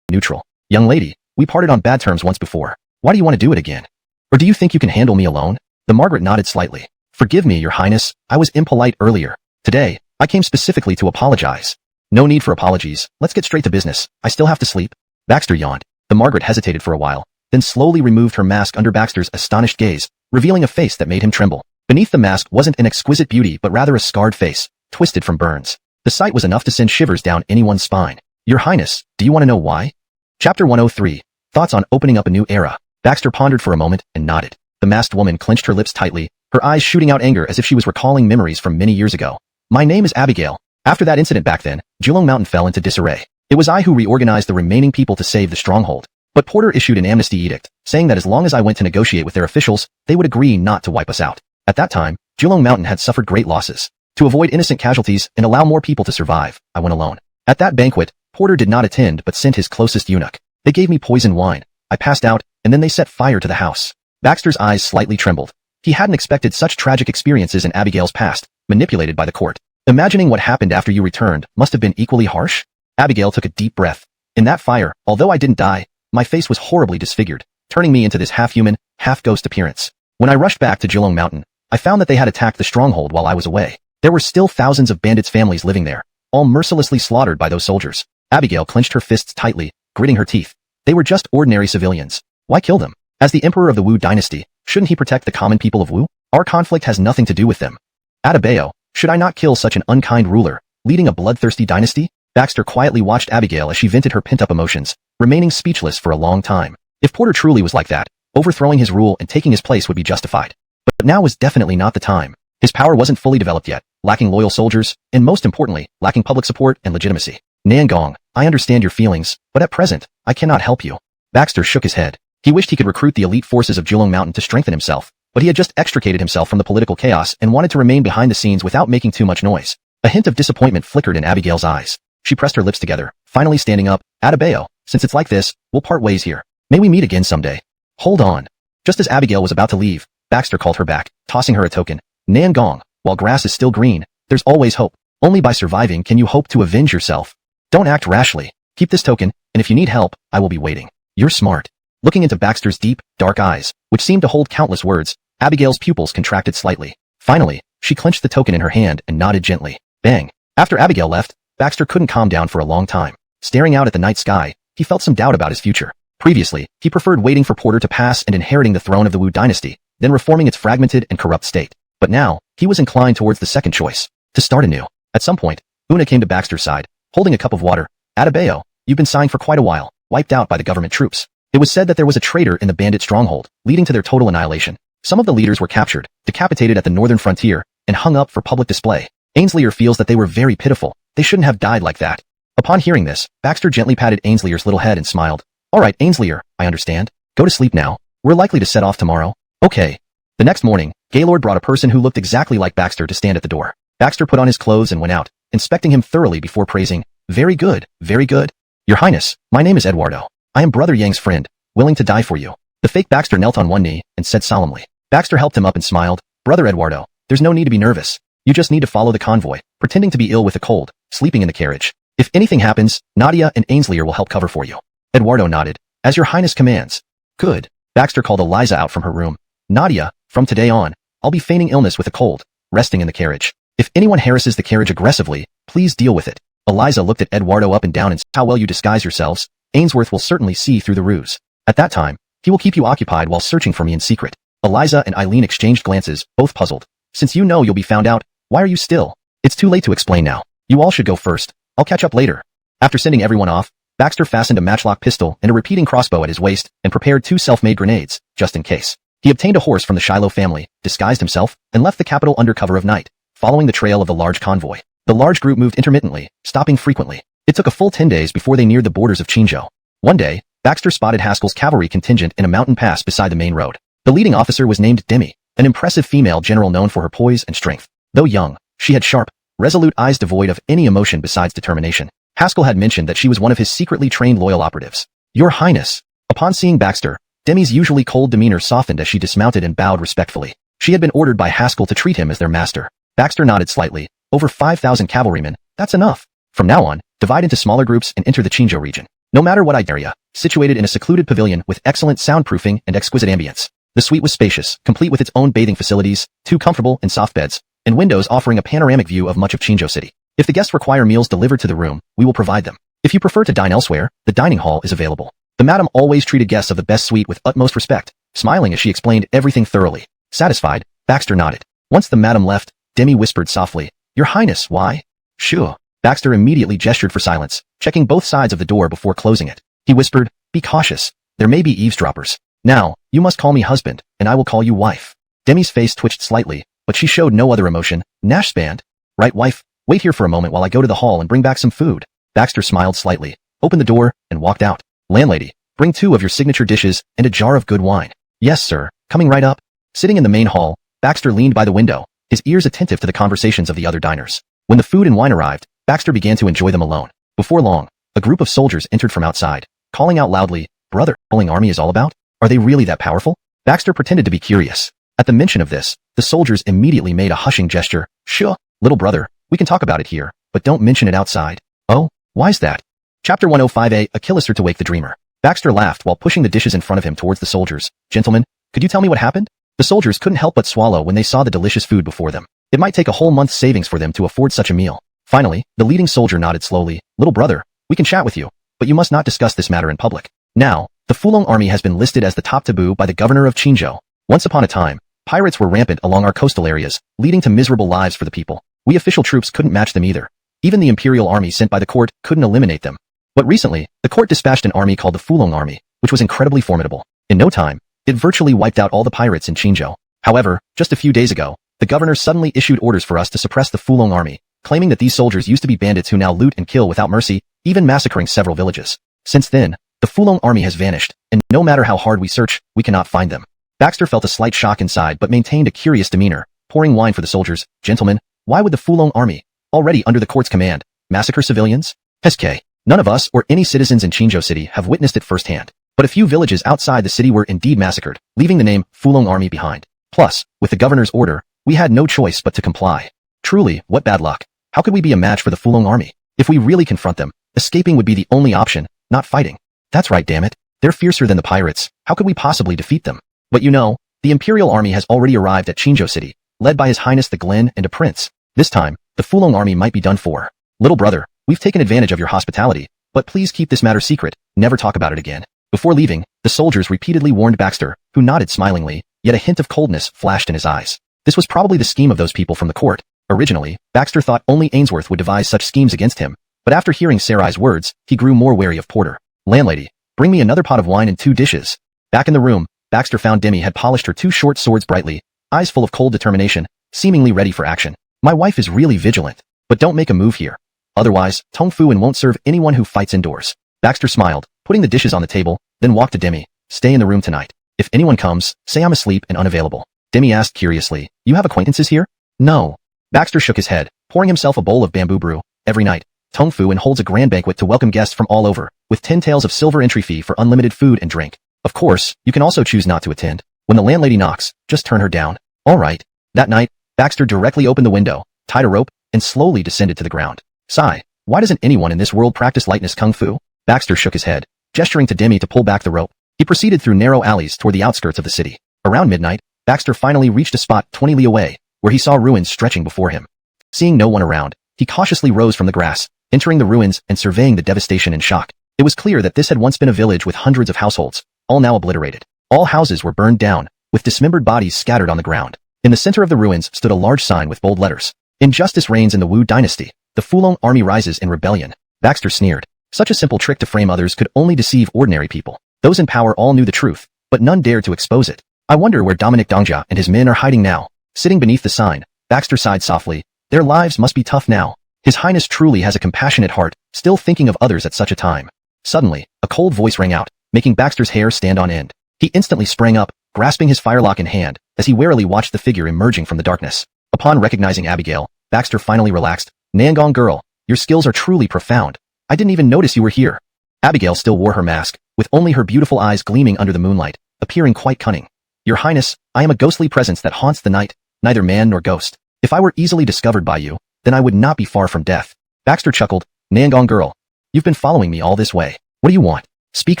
neutral. Young lady, we parted on bad terms once before. Why do you want to do it again? Or do you think you can handle me alone? The Margaret nodded slightly. Forgive me, Your Highness, I was impolite earlier. Today, I came specifically to apologize. No need for apologies, let's get straight to business. I still have to sleep. Baxter yawned. The Margaret hesitated for a while, then slowly removed her mask under Baxter's astonished gaze, revealing a face that made him tremble. Beneath the mask wasn't an exquisite beauty but rather a scarred face, twisted from burns. The sight was enough to send shivers down anyone's spine. Your Highness, do you want to know why? Chapter 103. Thoughts on opening up a new era. Baxter pondered for a moment and nodded. The masked woman clenched her lips tightly, her eyes shooting out anger as if she was recalling memories from many years ago. My name is Abigail. After that incident back then, Julong Mountain fell into disarray. It was I who reorganized the remaining people to save the stronghold. But Porter issued an amnesty edict, saying that as long as I went to negotiate with their officials, they would agree not to wipe us out. At that time, Julong Mountain had suffered great losses. To avoid innocent casualties and allow more people to survive, I went alone. At that banquet, Porter did not attend but sent his closest eunuch. They gave me poison wine. I passed out, and then they set fire to the house. Baxter's eyes slightly trembled. He hadn't expected such tragic experiences in Abigail's past, manipulated by the court. Imagining what happened after you returned must have been equally harsh. Abigail took a deep breath. In that fire, although I didn't die, my face was horribly disfigured, turning me into this half-human, half-ghost appearance. When I rushed back to Julong Mountain, I found that they had attacked the stronghold while I was away. There were still thousands of bandits' families living there, all mercilessly slaughtered by those soldiers. Abigail clenched her fists tightly, gritting her teeth. They were just ordinary civilians. Why kill them? As the emperor of the Wu Dynasty, shouldn't he protect the common people of Wu? Our conflict has nothing to do with them. Atabeo, should I not kill such an unkind ruler, leading a bloodthirsty dynasty? Baxter quietly watched Abigail as she vented her pent-up emotions, remaining speechless for a long time. If Porter truly was like that, overthrowing his rule and taking his place would be justified. But now was definitely not the time. His power wasn't fully developed yet, lacking loyal soldiers, and most importantly, lacking public support and legitimacy. Nangong, I understand your feelings, but at present, I cannot help you. Baxter shook his head. He wished he could recruit the elite forces of Julong Mountain to strengthen himself, but he had just extricated himself from the political chaos and wanted to remain behind the scenes without making too much noise. A hint of disappointment flickered in Abigail's eyes. She pressed her lips together, finally standing up. Atabeo, since it's like this, we'll part ways here. May we meet again someday. Hold on. Just as Abigail was about to leave, Baxter called her back, tossing her a token. Nangong, while grass is still green, there's always hope. Only by surviving can you hope to avenge yourself. Don't act rashly. Keep this token, and if you need help, I will be waiting. You're smart. Looking into Baxter's deep, dark eyes, which seemed to hold countless words, Abigail's pupils contracted slightly. Finally, she clenched the token in her hand and nodded gently. Bang. After Abigail left, Baxter couldn't calm down for a long time. Staring out at the night sky, he felt some doubt about his future. Previously, he preferred waiting for Porter to pass and inheriting the throne of the Wu Dynasty, then reforming its fragmented and corrupt state. But now, he was inclined towards the second choice, to start anew. At some point, Una came to Baxter's side, holding a cup of water. Atabeo, you've been sighing for quite a while, wiped out by the government troops. It was said that there was a traitor in the bandit stronghold, leading to their total annihilation. Some of the leaders were captured, decapitated at the northern frontier, and hung up for public display. Ainslier feels that they were very pitiful. They shouldn't have died like that. Upon hearing this, Baxter gently patted Ainslier's little head and smiled. All right, Ainslier, I understand. Go to sleep now. We're likely to set off tomorrow. Okay. The next morning, Gaylord brought a person who looked exactly like Baxter to stand at the door. Baxter put on his clothes and went out, inspecting him thoroughly before praising, "Very good, very good. Your Highness, my name is Eduardo. I am Brother Yang's friend, willing to die for you." The fake Baxter knelt on one knee and said solemnly. Baxter helped him up and smiled, "Brother Eduardo, there's no need to be nervous. You just need to follow the convoy, pretending to be ill with a cold, sleeping in the carriage. If anything happens, Nadia and Ainsley will help cover for you." Eduardo nodded, "As your Highness commands." "Good." Baxter called Eliza out from her room. "Nadia, from today on, I'll be feigning illness with a cold, resting in the carriage. If anyone harasses the carriage aggressively, please deal with it." Eliza looked at Eduardo up and down and said, "How well you disguise yourselves. Ainsworth will certainly see through the ruse. At that time, he will keep you occupied while searching for me in secret." Eliza and Eileen exchanged glances, both puzzled. "Since you know you'll be found out, why are you still?" "It's too late to explain now. You all should go first. I'll catch up later." After sending everyone off, Baxter fastened a matchlock pistol and a repeating crossbow at his waist and prepared 2 self-made grenades, just in case. He obtained a horse from the Shiloh family, disguised himself, and left the capital under cover of night, following the trail of the large convoy. The large group moved intermittently, stopping frequently. It took a full 10 days before they neared the borders of Qingzhou. One day, Baxter spotted Haskell's cavalry contingent in a mountain pass beside the main road. The leading officer was named Demi, an impressive female general known for her poise and strength. Though young, she had sharp, resolute eyes devoid of any emotion besides determination. Haskell had mentioned that she was one of his secretly trained loyal operatives. "Your Highness." Upon seeing Baxter, Demi's usually cold demeanor softened as she dismounted and bowed respectfully. She had been ordered by Haskell to treat him as their master. Baxter nodded slightly. "Over 5,000 cavalrymen, that's enough. From now on, divide into smaller groups and enter the Qingzhou region. No matter what area, situated in a secluded pavilion with excellent soundproofing and exquisite ambience. The suite was spacious, complete with its own bathing facilities, 2 comfortable and soft beds, and windows offering a panoramic view of much of Qingzhou City. If the guests require meals delivered to the room, we will provide them. If you prefer to dine elsewhere, the dining hall is available." The madam always treated guests of the best suite with utmost respect, smiling as she explained everything thoroughly. Satisfied, Baxter nodded. Once the madam left, Demi whispered softly, "Your Highness, why?" "Sure." Baxter immediately gestured for silence, checking both sides of the door before closing it. He whispered, "Be cautious. There may be eavesdroppers. Now, you must call me husband, and I will call you wife." Demi's face twitched slightly, but she showed no other emotion. "Nash spanned. Right, wife? Wait here for a moment while I go to the hall and bring back some food." Baxter smiled slightly, opened the door, and walked out. "Landlady, bring 2 of your signature dishes and a jar of good wine." "Yes, sir. Coming right up." Sitting in the main hall, Baxter leaned by the window, his ears attentive to the conversations of the other diners. When the food and wine arrived, Baxter began to enjoy them alone. Before long, a group of soldiers entered from outside, calling out loudly, "Brother, pulling army is all about? Are they really that powerful?" Baxter pretended to be curious. At the mention of this, the soldiers immediately made a hushing gesture. "Sure, little brother, we can talk about it here, but don't mention it outside." "Oh, why's that?" Chapter 105A, A Killister to Wake the Dreamer. Baxter laughed while pushing the dishes in front of him towards the soldiers. "Gentlemen, could you tell me what happened?" The soldiers couldn't help but swallow when they saw the delicious food before them. It might take a whole month's savings for them to afford such a meal. Finally, the leading soldier nodded slowly. "Little brother, we can chat with you, but you must not discuss this matter in public. Now, the Fulong army has been listed as the top taboo by the governor of Qingzhou. Once upon a time, pirates were rampant along our coastal areas, leading to miserable lives for the people. We official troops couldn't match them either. Even the imperial army sent by the court couldn't eliminate them. But recently, the court dispatched an army called the Fulong army, which was incredibly formidable. In no time, it virtually wiped out all the pirates in Qingzhou. However, just a few days ago, the governor suddenly issued orders for us to suppress the Fulong army, claiming that these soldiers used to be bandits who now loot and kill without mercy, even massacring several villages. Since then, the Fulong army has vanished, and no matter how hard we search, we cannot find them." Baxter felt a slight shock inside but maintained a curious demeanor, pouring wine for the soldiers. "Gentlemen, why would the Fulong army, already under the court's command, massacre civilians? SK. None of us or any citizens in Qingzhou City have witnessed it firsthand. But a few villages outside the city were indeed massacred, leaving the name Fulong army behind. Plus, with the governor's order, we had no choice but to comply. Truly, what bad luck. How could we be a match for the Fulong army? If we really confront them, escaping would be the only option, not fighting. That's right, damn it. They're fiercer than the pirates. How could we possibly defeat them? But you know, the Imperial army has already arrived at Qingzhou City, led by His Highness the Glen and a prince. This time, the Fulong army might be done for. Little brother, we've taken advantage of your hospitality, but please keep this matter secret, never talk about it again." Before leaving, the soldiers repeatedly warned Baxter, who nodded smilingly, yet a hint of coldness flashed in his eyes. This was probably the scheme of those people from the court. Originally, Baxter thought only Ainsworth would devise such schemes against him, but after hearing Sarai's words, he grew more wary of Porter. "Landlady, bring me another pot of wine and 2 dishes." Back in the room, Baxter found Demi had polished her 2 short swords brightly, eyes full of cold determination, seemingly ready for action. "My wife is really vigilant, but don't make a move here. Otherwise, Tong Fuan won't serve anyone who fights indoors." Baxter smiled, putting the dishes on the table, then walked to Demi. "Stay in the room tonight. If anyone comes, say I'm asleep and unavailable." Demi asked curiously. You have acquaintances here? No. Baxter shook his head, pouring himself a bowl of bamboo brew. Every night, Tong Fu and holds a grand banquet to welcome guests from all over, with 10 taels of silver entry fee for unlimited food and drink. Of course, you can also choose not to attend. When the landlady knocks, just turn her down. All right. That night, Baxter directly opened the window, tied a rope, and slowly descended to the ground. Sigh. Why doesn't anyone in this world practice lightness kung fu? Baxter shook his head, gesturing to Demi to pull back the rope. He proceeded through narrow alleys toward the outskirts of the city. Around midnight, Baxter finally reached a spot 20 li away, where he saw ruins stretching before him. Seeing no one around, he cautiously rose from the grass, entering the ruins and surveying the devastation in shock. It was clear that this had once been a village with hundreds of households, all now obliterated. All houses were burned down, with dismembered bodies scattered on the ground. In the center of the ruins stood a large sign with bold letters. Injustice reigns in the Wu Dynasty. The Fulong army rises in rebellion. Baxter sneered. Such a simple trick to frame others could only deceive ordinary people. Those in power all knew the truth, but none dared to expose it. I wonder where Dominic Dongjia and his men are hiding now. Sitting beneath the sign, Baxter sighed softly. Their lives must be tough now. His Highness truly has a compassionate heart, still thinking of others at such a time. Suddenly, a cold voice rang out, making Baxter's hair stand on end. He instantly sprang up, grasping his firelock in hand, as he warily watched the figure emerging from the darkness. Upon recognizing Abigail, Baxter finally relaxed. Nangong girl, your skills are truly profound. I didn't even notice you were here. Abigail still wore her mask, with only her beautiful eyes gleaming under the moonlight, appearing quite cunning. Your Highness, I am a ghostly presence that haunts the night, neither man nor ghost. If I were easily discovered by you, then I would not be far from death. Baxter chuckled. Nangong girl, you've been following me all this way. What do you want? Speak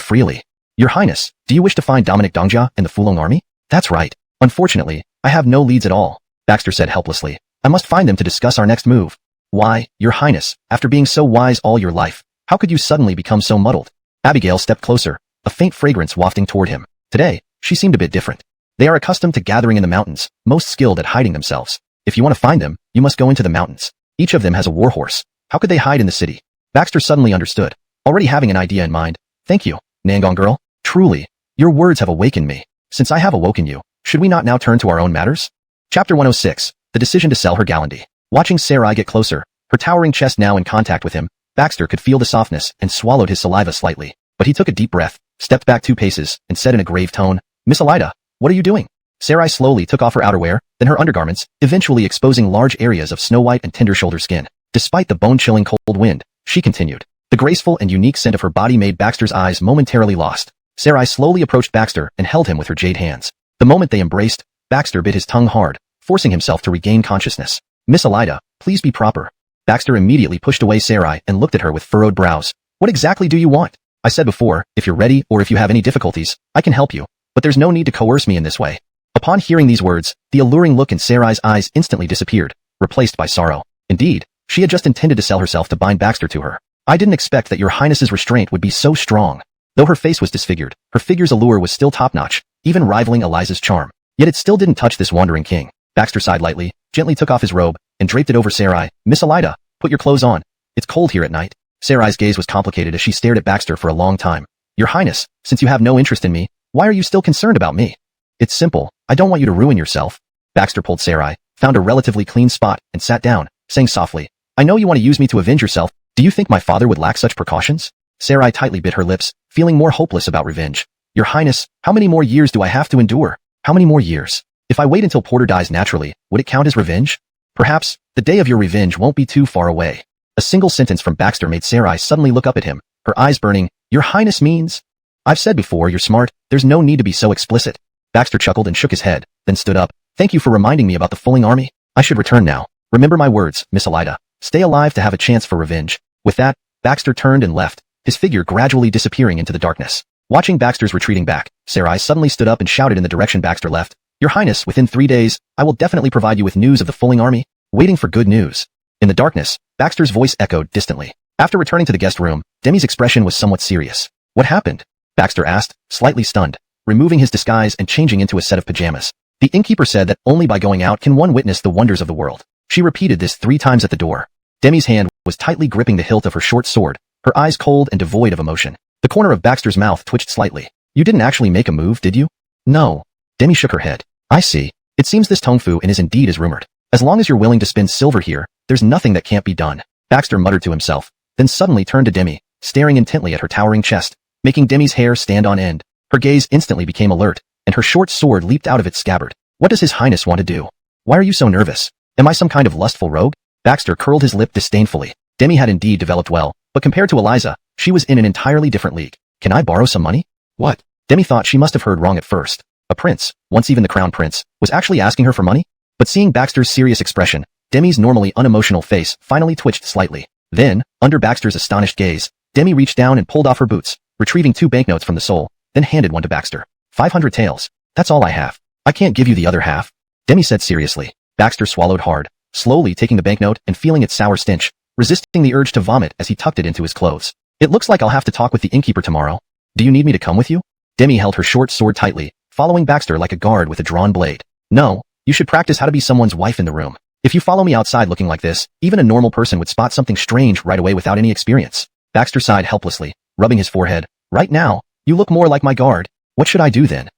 freely. Your Highness, do you wish to find Dominic Dongjia and the Fulong army? That's right. Unfortunately, I have no leads at all, Baxter said helplessly. I must find them to discuss our next move. Why, Your Highness, after being so wise all your life, how could you suddenly become so muddled? Abigail stepped closer, a faint fragrance wafting toward him. Today, she seemed a bit different. They are accustomed to gathering in the mountains, most skilled at hiding themselves. If you want to find them, you must go into the mountains. Each of them has a warhorse. How could they hide in the city? Baxter suddenly understood, already having an idea in mind. Thank you, Nangong girl. Truly, your words have awakened me. Since I have awoken you, should we not now turn to our own matters? Chapter 106, The Decision to Sell Her Galandi. Watching Sarai get closer, her towering chest now in contact with him, Baxter could feel the softness and swallowed his saliva slightly. But he took a deep breath, stepped back 2 paces, and said in a grave tone, Miss Alida, what are you doing? Sarai slowly took off her outerwear, then her undergarments, eventually exposing large areas of snow-white and tender shoulder skin. Despite the bone-chilling cold wind, she continued. The graceful and unique scent of her body made Baxter's eyes momentarily lost. Sarai slowly approached Baxter and held him with her jade hands. The moment they embraced, Baxter bit his tongue hard, forcing himself to regain consciousness. Miss Alida, please be proper. Baxter immediately pushed away Sarai and looked at her with furrowed brows. What exactly do you want? I said before, if you're ready or if you have any difficulties, I can help you. But there's no need to coerce me in this way. Upon hearing these words, the alluring look in Sarai's eyes instantly disappeared, replaced by sorrow. Indeed, she had just intended to sell herself to bind Baxter to her. I didn't expect that your Highness's restraint would be so strong. Though her face was disfigured, her figure's allure was still top-notch, even rivaling Eliza's charm. Yet it still didn't touch this wandering king. Baxter sighed lightly, gently took off his robe, and draped it over Sarai. Miss Alida, put your clothes on. It's cold here at night. Sarai's gaze was complicated as she stared at Baxter for a long time. Your Highness, since you have no interest in me, why are you still concerned about me? It's simple. I don't want you to ruin yourself. Baxter pulled Sarai, found a relatively clean spot, and sat down, saying softly, I know you want to use me to avenge yourself. Do you think my father would lack such precautions? Sarai tightly bit her lips, feeling more hopeless about revenge. Your Highness, how many more years do I have to endure? How many more years? If I wait until Porter dies naturally, would it count as revenge? Perhaps, the day of your revenge won't be too far away. A single sentence from Baxter made Sarai suddenly look up at him, her eyes burning. Your Highness means? I've said before you're smart, there's no need to be so explicit. Baxter chuckled and shook his head, then stood up. Thank you for reminding me about the Fulling army. I should return now. Remember my words, Miss Alida. Stay alive to have a chance for revenge. With that, Baxter turned and left, his figure gradually disappearing into the darkness. Watching Baxter's retreating back, Sarai suddenly stood up and shouted in the direction Baxter left. Your Highness, within 3 days, I will definitely provide you with news of the Fulling army. Waiting for good news. In the darkness, Baxter's voice echoed distantly. After returning to the guest room, Demi's expression was somewhat serious. What happened? Baxter asked, slightly stunned, removing his disguise and changing into a set of pajamas. The innkeeper said that only by going out can one witness the wonders of the world. She repeated this 3 times at the door. Demi's hand was tightly gripping the hilt of her short sword, her eyes cold and devoid of emotion. The corner of Baxter's mouth twitched slightly. You didn't actually make a move, did you? No. Demi shook her head. I see. It seems this Tong Fu is indeed as rumored. As long as you're willing to spend silver here, there's nothing that can't be done. Baxter muttered to himself, then suddenly turned to Demi, staring intently at her towering chest, making Demi's hair stand on end. Her gaze instantly became alert, and her short sword leaped out of its scabbard. What does His Highness want to do? Why are you so nervous? Am I some kind of lustful rogue? Baxter curled his lip disdainfully. Demi had indeed developed well, but compared to Eliza, she was in an entirely different league. Can I borrow some money? What? Demi thought she must have heard wrong at first. A prince, once even the crown prince, was actually asking her for money? But seeing Baxter's serious expression, Demi's normally unemotional face finally twitched slightly. Then, under Baxter's astonished gaze, Demi reached down and pulled off her boots, retrieving 2 banknotes from the sole, then handed one to Baxter. 500 taels. That's all I have. I can't give you the other half, Demi said seriously. Baxter swallowed hard, slowly taking the banknote and feeling its sour stench, resisting the urge to vomit as he tucked it into his clothes. It looks like I'll have to talk with the innkeeper tomorrow. Do you need me to come with you? Demi held her short sword tightly, following Baxter like a guard with a drawn blade. No, you should practice how to be someone's wife in the room. If you follow me outside looking like this, even a normal person would spot something strange right away without any experience. Baxter sighed helplessly, rubbing his forehead. Right now, you look more like my guard. What should I do then?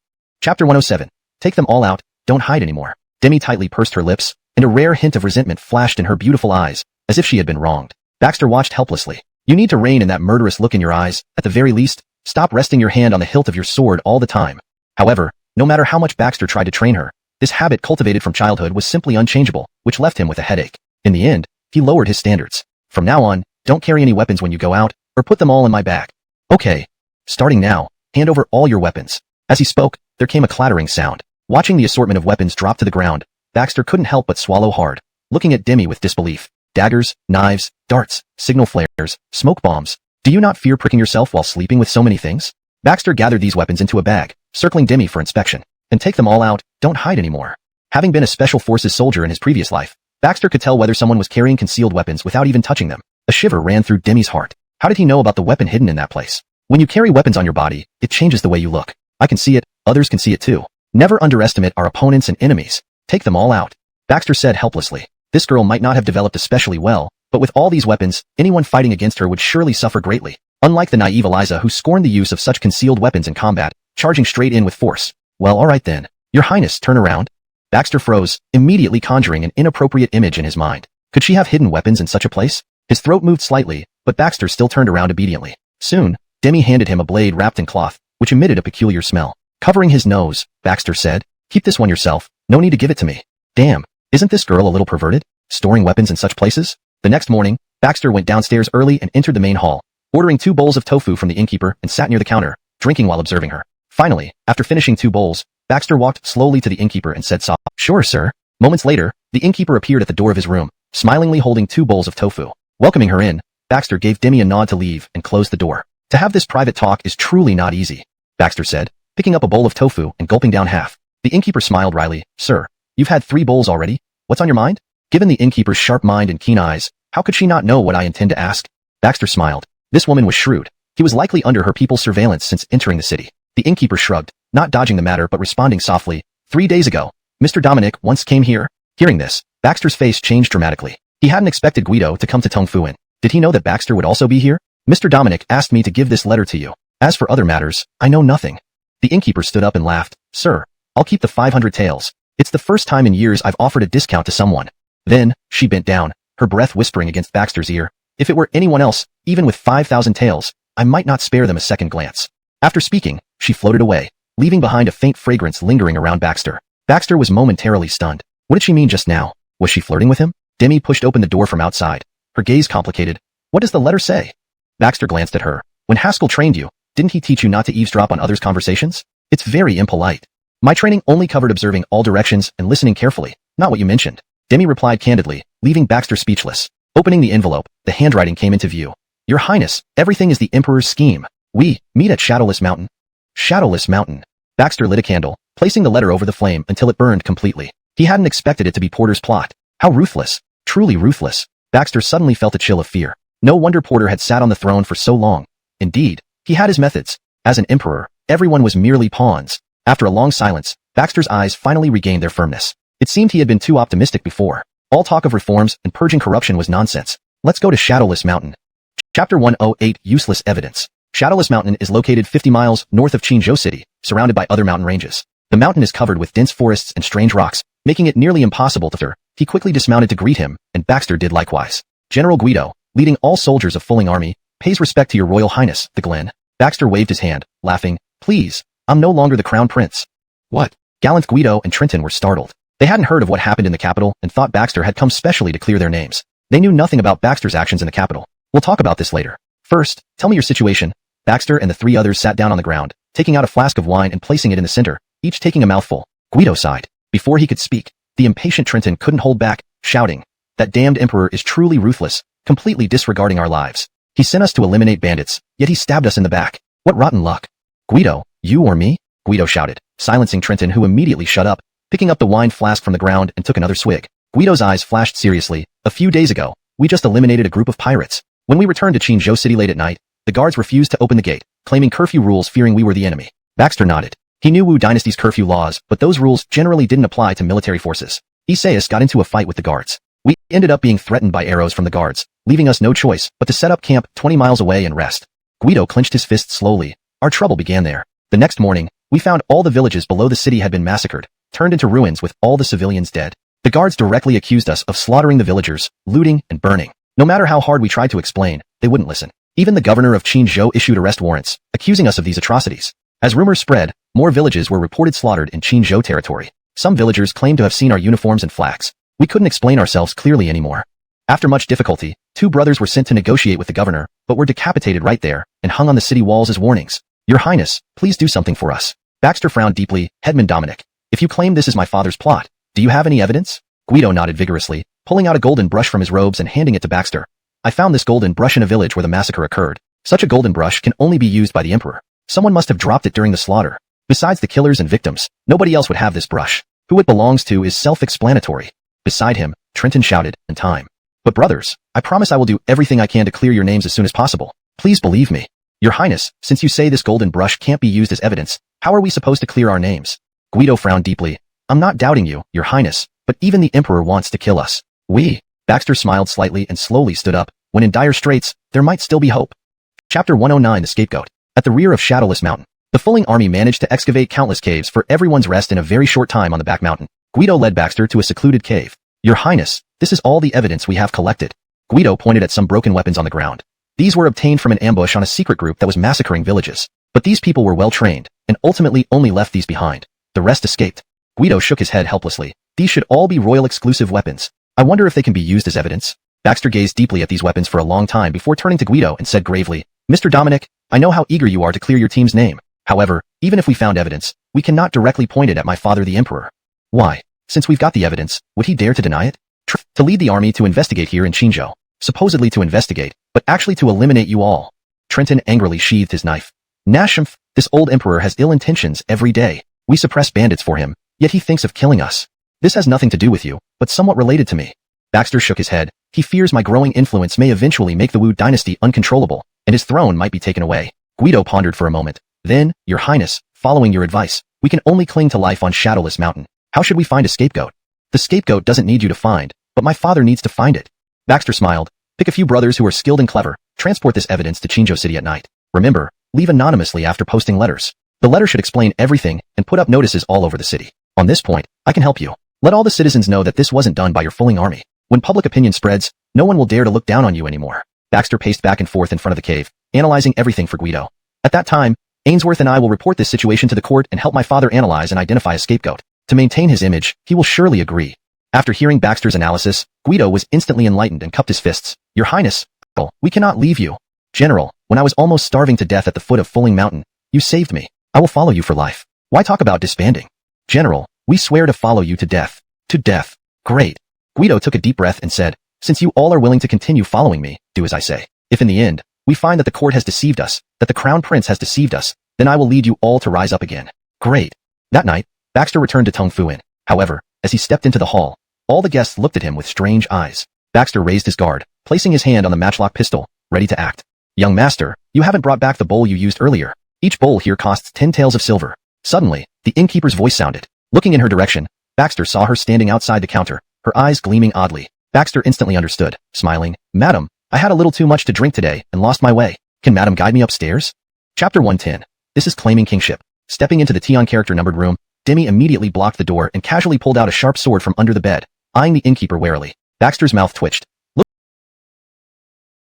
Chapter 107. Take them all out, don't hide anymore. Demi tightly pursed her lips, and a rare hint of resentment flashed in her beautiful eyes, as if she had been wronged. Baxter watched helplessly. You need to rein in that murderous look in your eyes. At the very least, stop resting your hand on the hilt of your sword all the time. However, no matter how much Baxter tried to train her, this habit cultivated from childhood was simply unchangeable, which left him with a headache. In the end, he lowered his standards. From now on, don't carry any weapons when you go out, or put them all in my bag. Okay. Starting now, hand over all your weapons. As he spoke, there came a clattering sound. Watching the assortment of weapons drop to the ground, Baxter couldn't help but swallow hard, looking at Demi with disbelief. Daggers, knives, darts, signal flares, smoke bombs. Do you not fear pricking yourself while sleeping with so many things? Baxter gathered these weapons into a bag, circling Demi for inspection. And take them all out, don't hide anymore. Having been a special forces soldier in his previous life, Baxter could tell whether someone was carrying concealed weapons without even touching them. A shiver ran through Demi's heart. How did he know about the weapon hidden in that place? When you carry weapons on your body, it changes the way you look. I can see it, others can see it too. Never underestimate our opponents and enemies. Take them all out. Baxter said helplessly. This girl might not have developed especially well, but with all these weapons, anyone fighting against her would surely suffer greatly. Unlike the naive Eliza who scorned the use of such concealed weapons in combat, charging straight in with force. Well, alright then. Your Highness, turn around. Baxter froze, immediately conjuring an inappropriate image in his mind. Could she have hidden weapons in such a place? His throat moved slightly, but Baxter still turned around obediently. Soon, Demi handed him a blade wrapped in cloth, which emitted a peculiar smell. Covering his nose, Baxter said, keep this one yourself, no need to give it to me. Damn, isn't this girl a little perverted? Storing weapons in such places? The next morning, Baxter went downstairs early and entered the main hall, ordering 2 bowls of tofu from the innkeeper and sat near the counter, drinking while observing her. Finally, after finishing 2 bowls, Baxter walked slowly to the innkeeper and said softly, sure, sir. Moments later, the innkeeper appeared at the door of his room, smilingly holding 2 bowls of tofu. Welcoming her in, Baxter gave Demi a nod to leave and closed the door. To have this private talk is truly not easy, Baxter said, picking up a bowl of tofu and gulping down half. The innkeeper smiled wryly. Sir, you've had 3 bowls already? What's on your mind? Given the innkeeper's sharp mind and keen eyes, how could she not know what I intend to ask? Baxter smiled. This woman was shrewd. He was likely under her people's surveillance since entering the city. The innkeeper shrugged, not dodging the matter but responding softly. 3 days ago, Mr. Dominic once came here. Hearing this, Baxter's face changed dramatically. He hadn't expected Guido to come to Tongfuin. Did he know that Baxter would also be here? Mr. Dominic asked me to give this letter to you. As for other matters, I know nothing. The innkeeper stood up and laughed. Sir, I'll keep the 500 taels. It's the first time in years I've offered a discount to someone. Then, she bent down, her breath whispering against Baxter's ear. If it were anyone else, even with 5,000 taels, I might not spare them a second glance. After speaking, she floated away, leaving behind a faint fragrance lingering around Baxter. Baxter was momentarily stunned. What did she mean just now? Was she flirting with him? Demi pushed open the door from outside, her gaze complicated. What does the letter say? Baxter glanced at her. When Haskell trained you, didn't he teach you not to eavesdrop on others' conversations? It's very impolite. My training only covered observing all directions and listening carefully, not what you mentioned. Demi replied candidly, leaving Baxter speechless. Opening the envelope, the handwriting came into view. Your Highness, everything is the Emperor's scheme. We meet at Shadowless Mountain. Shadowless Mountain. Baxter lit a candle, placing the letter over the flame until it burned completely. He hadn't expected it to be Porter's plot. How ruthless. Truly ruthless. Baxter suddenly felt a chill of fear. No wonder Porter had sat on the throne for so long. Indeed, he had his methods. As an emperor, everyone was merely pawns. After a long silence, Baxter's eyes finally regained their firmness. It seemed he had been too optimistic before. All talk of reforms and purging corruption was nonsense. Let's go to Shadowless Mountain. Chapter 108 Useless Evidence. Shadowless Mountain is located 50 miles north of Qinzhou City, surrounded by other mountain ranges. The mountain is covered with dense forests and strange rocks, making it nearly impossible to enter. He quickly dismounted to greet him, and Baxter did likewise. General Guido, leading all soldiers of Fulling Army, pays respect to your Royal Highness, the Glen. Baxter waved his hand, laughing. Please, I'm no longer the Crown Prince. What? Gallant Guido and Trenton were startled. They hadn't heard of what happened in the capital and thought Baxter had come specially to clear their names. They knew nothing about Baxter's actions in the capital. We'll talk about this later. First, tell me your situation. Baxter and the three others sat down on the ground, taking out a flask of wine and placing it in the center, each taking a mouthful. Guido sighed. Before he could speak, the impatient Trenton couldn't hold back, shouting, "That damned emperor is truly ruthless, completely disregarding our lives. He sent us to eliminate bandits, yet he stabbed us in the back. What rotten luck." "Guido, you or me?" Guido shouted, silencing Trenton, who immediately shut up, picking up the wine flask from the ground and took another swig. Guido's eyes flashed seriously. "A few days ago, we just eliminated a group of pirates. When we returned to Qingzhou City late at night, the guards refused to open the gate, claiming curfew rules, fearing we were the enemy." Baxter nodded. He knew Wu Dynasty's curfew laws, but those rules generally didn't apply to military forces. Isaias got into a fight with the guards. We ended up being threatened by arrows from the guards, leaving us no choice but to set up camp 20 miles away and rest. Guido clenched his fists slowly. Our trouble began there. The next morning, we found all the villages below the city had been massacred, turned into ruins with all the civilians dead. The guards directly accused us of slaughtering the villagers, looting, and burning. No matter how hard we tried to explain, they wouldn't listen. Even the governor of Qingzhou issued arrest warrants, accusing us of these atrocities. As rumors spread, more villages were reported slaughtered in Qingzhou territory. Some villagers claimed to have seen our uniforms and flags. We couldn't explain ourselves clearly anymore. After much difficulty, 2 brothers were sent to negotiate with the governor, but were decapitated right there and hung on the city walls as warnings. "Your Highness, please do something for us." Baxter frowned deeply. "Headman Dominic, if you claim this is my father's plot, do you have any evidence?" Guido nodded vigorously, pulling out a golden brush from his robes and handing it to Baxter. "I found this golden brush in a village where the massacre occurred. Such a golden brush can only be used by the emperor. Someone must have dropped it during the slaughter. Besides the killers and victims, nobody else would have this brush. Who it belongs to is self-explanatory." Beside him, Trenton shouted, "In time. But brothers, I promise I will do everything I can to clear your names as soon as possible. Please believe me." "Your Highness, since you say this golden brush can't be used as evidence, how are we supposed to clear our names?" Guido frowned deeply. "I'm not doubting you, Your Highness, but even the emperor wants to kill us." "We?" Baxter smiled slightly and slowly stood up. "When in dire straits, there might still be hope." Chapter 109: The Scapegoat. At the rear of Shadowless Mountain, the Fulling army managed to excavate countless caves for everyone's rest in a very short time on the back mountain. Guido led Baxter to a secluded cave. "Your Highness, this is all the evidence we have collected." Guido pointed at some broken weapons on the ground. These were obtained from an ambush on a secret group that was massacring villages. But these people were well trained, and ultimately only left these behind. The rest escaped. Guido shook his head helplessly. "These should all be royal exclusive weapons. I wonder if they can be used as evidence." Baxter gazed deeply at these weapons for a long time before turning to Guido and said gravely, "Mr. Dominic, I know how eager you are to clear your team's name. However, even if we found evidence, we cannot directly point it at my father the emperor." "Why? Since we've got the evidence, would he dare to deny it?" "To lead the army to investigate here in Qingzhou. Supposedly to investigate, but actually to eliminate you all." Trenton angrily sheathed his knife. "Nashumph, this old emperor has ill intentions every day. We suppress bandits for him, yet he thinks of killing us. This has nothing to do with you, but somewhat related to me." Baxter shook his head. He fears my growing influence may eventually make the Wu Dynasty uncontrollable, and his throne might be taken away. Guido pondered for a moment. "Then, Your Highness, following your advice, we can only cling to life on Shadowless Mountain. How should we find a scapegoat?" "The scapegoat doesn't need you to find, but my father needs to find it." Baxter smiled. "Pick a few brothers who are skilled and clever, transport this evidence to Qingzhou City at night. Remember, leave anonymously after posting letters. The letter should explain everything and put up notices all over the city. On this point, I can help you. Let all the citizens know that this wasn't done by your Fulling army. When public opinion spreads, no one will dare to look down on you anymore." Baxter paced back and forth in front of the cave, analyzing everything for Guido. "At that time, Ainsworth and I will report this situation to the court and help my father analyze and identify a scapegoat. To maintain his image, he will surely agree." After hearing Baxter's analysis, Guido was instantly enlightened and cupped his fists. "Your Highness, we cannot leave you. General, when I was almost starving to death at the foot of Fulling Mountain, you saved me. I will follow you for life. Why talk about disbanding? General, we swear to follow you to death." "To death. Great." Guido took a deep breath and said, "Since you all are willing to continue following me, do as I say. If in the end, we find that the court has deceived us, that the crown prince has deceived us, then I will lead you all to rise up again." "Great." That night, Baxter returned to Tung Fu Inn. However, as he stepped into the hall, all the guests looked at him with strange eyes. Baxter raised his guard, placing his hand on the matchlock pistol, ready to act. "Young master, you haven't brought back the bowl you used earlier. Each bowl here costs 10 taels of silver." Suddenly, the innkeeper's voice sounded. Looking in her direction, Baxter saw her standing outside the counter, her eyes gleaming oddly. Baxter instantly understood, smiling. "Madam, I had a little too much to drink today and lost my way. Can Madam guide me upstairs?" Chapter 110. This is claiming kingship. Stepping into the Tion character numbered room, Demi immediately blocked the door and casually pulled out a sharp sword from under the bed, eyeing the innkeeper warily. Baxter's mouth twitched. "Look,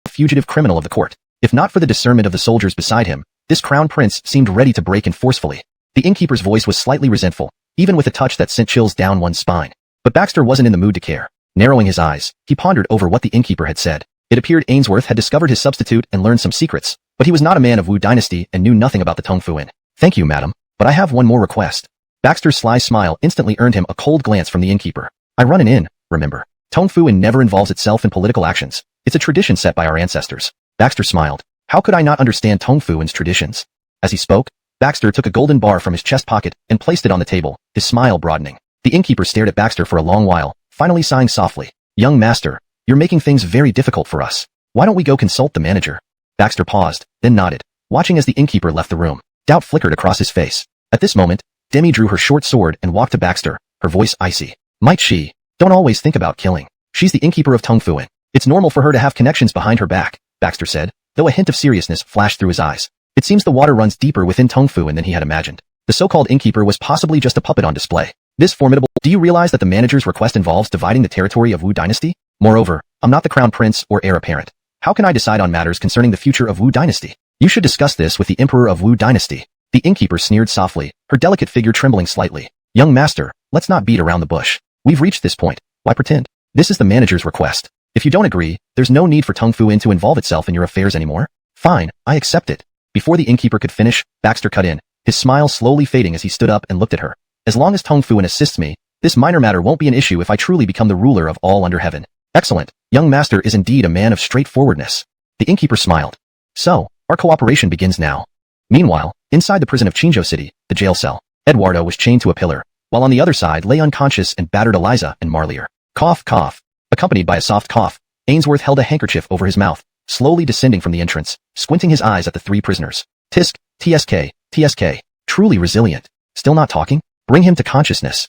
fugitive criminal of the court. If not for the discernment of the soldiers beside him, this crown prince seemed ready to break in forcefully." The innkeeper's voice was slightly resentful. even with a touch that sent chills down one's spine. But Baxter wasn't in the mood to care. Narrowing his eyes, he pondered over what the innkeeper had said. It appeared Ainsworth had discovered his substitute and learned some secrets, but he was not a man of Wu Dynasty and knew nothing about the Tong Fu Inn. Thank you, madam, but I have one more request. Baxter's sly smile instantly earned him a cold glance from the innkeeper. I run an inn, remember. Tong Fu Inn never involves itself in political actions. It's a tradition set by our ancestors. Baxter smiled. How could I not understand Tong Fu Inn's traditions? As he spoke, Baxter took a golden bar from his chest pocket and placed it on the table, his smile broadening. The innkeeper stared at Baxter for a long while, finally sighing softly. Young master, you're making things very difficult for us. Why don't we go consult the manager? Baxter paused, then nodded, watching as the innkeeper left the room. Doubt flickered across his face. At this moment, Demi drew her short sword and walked to Baxter, her voice icy. Might she? Don't always think about killing. She's the innkeeper of Tong Fu Inn. It's normal for her to have connections behind her back, Baxter said, though a hint of seriousness flashed through his eyes. It seems the water runs deeper within Tong Fu Inn than he had imagined. The so-called innkeeper was possibly just a puppet on display. This formidable— Do you realize that the manager's request involves dividing the territory of Wu Dynasty? Moreover, I'm not the crown prince or heir apparent. How can I decide on matters concerning the future of Wu Dynasty? You should discuss this with the emperor of Wu Dynasty. The innkeeper sneered softly, her delicate figure trembling slightly. Young master, let's not beat around the bush. We've reached this point. Why pretend? This is the manager's request. If you don't agree, there's no need for Tong Fu Inn to involve itself in your affairs anymore. Fine, I accept it. Before the innkeeper could finish, Baxter cut in, his smile slowly fading as he stood up and looked at her. As long as Tong Fu Inn assists me, this minor matter won't be an issue if I truly become the ruler of all under heaven. Excellent. Young master is indeed a man of straightforwardness. The innkeeper smiled. So, our cooperation begins now. Meanwhile, inside the prison of Qingzhou City, the jail cell, Eduardo was chained to a pillar, while on the other side lay unconscious and battered Eliza and Marlier. Cough, cough. Accompanied by a soft cough, Ainsworth held a handkerchief over his mouth, slowly descending from the entrance, squinting his eyes at the three prisoners. Tisk, TSK, TSK. Truly resilient. Still not talking? Bring him to consciousness.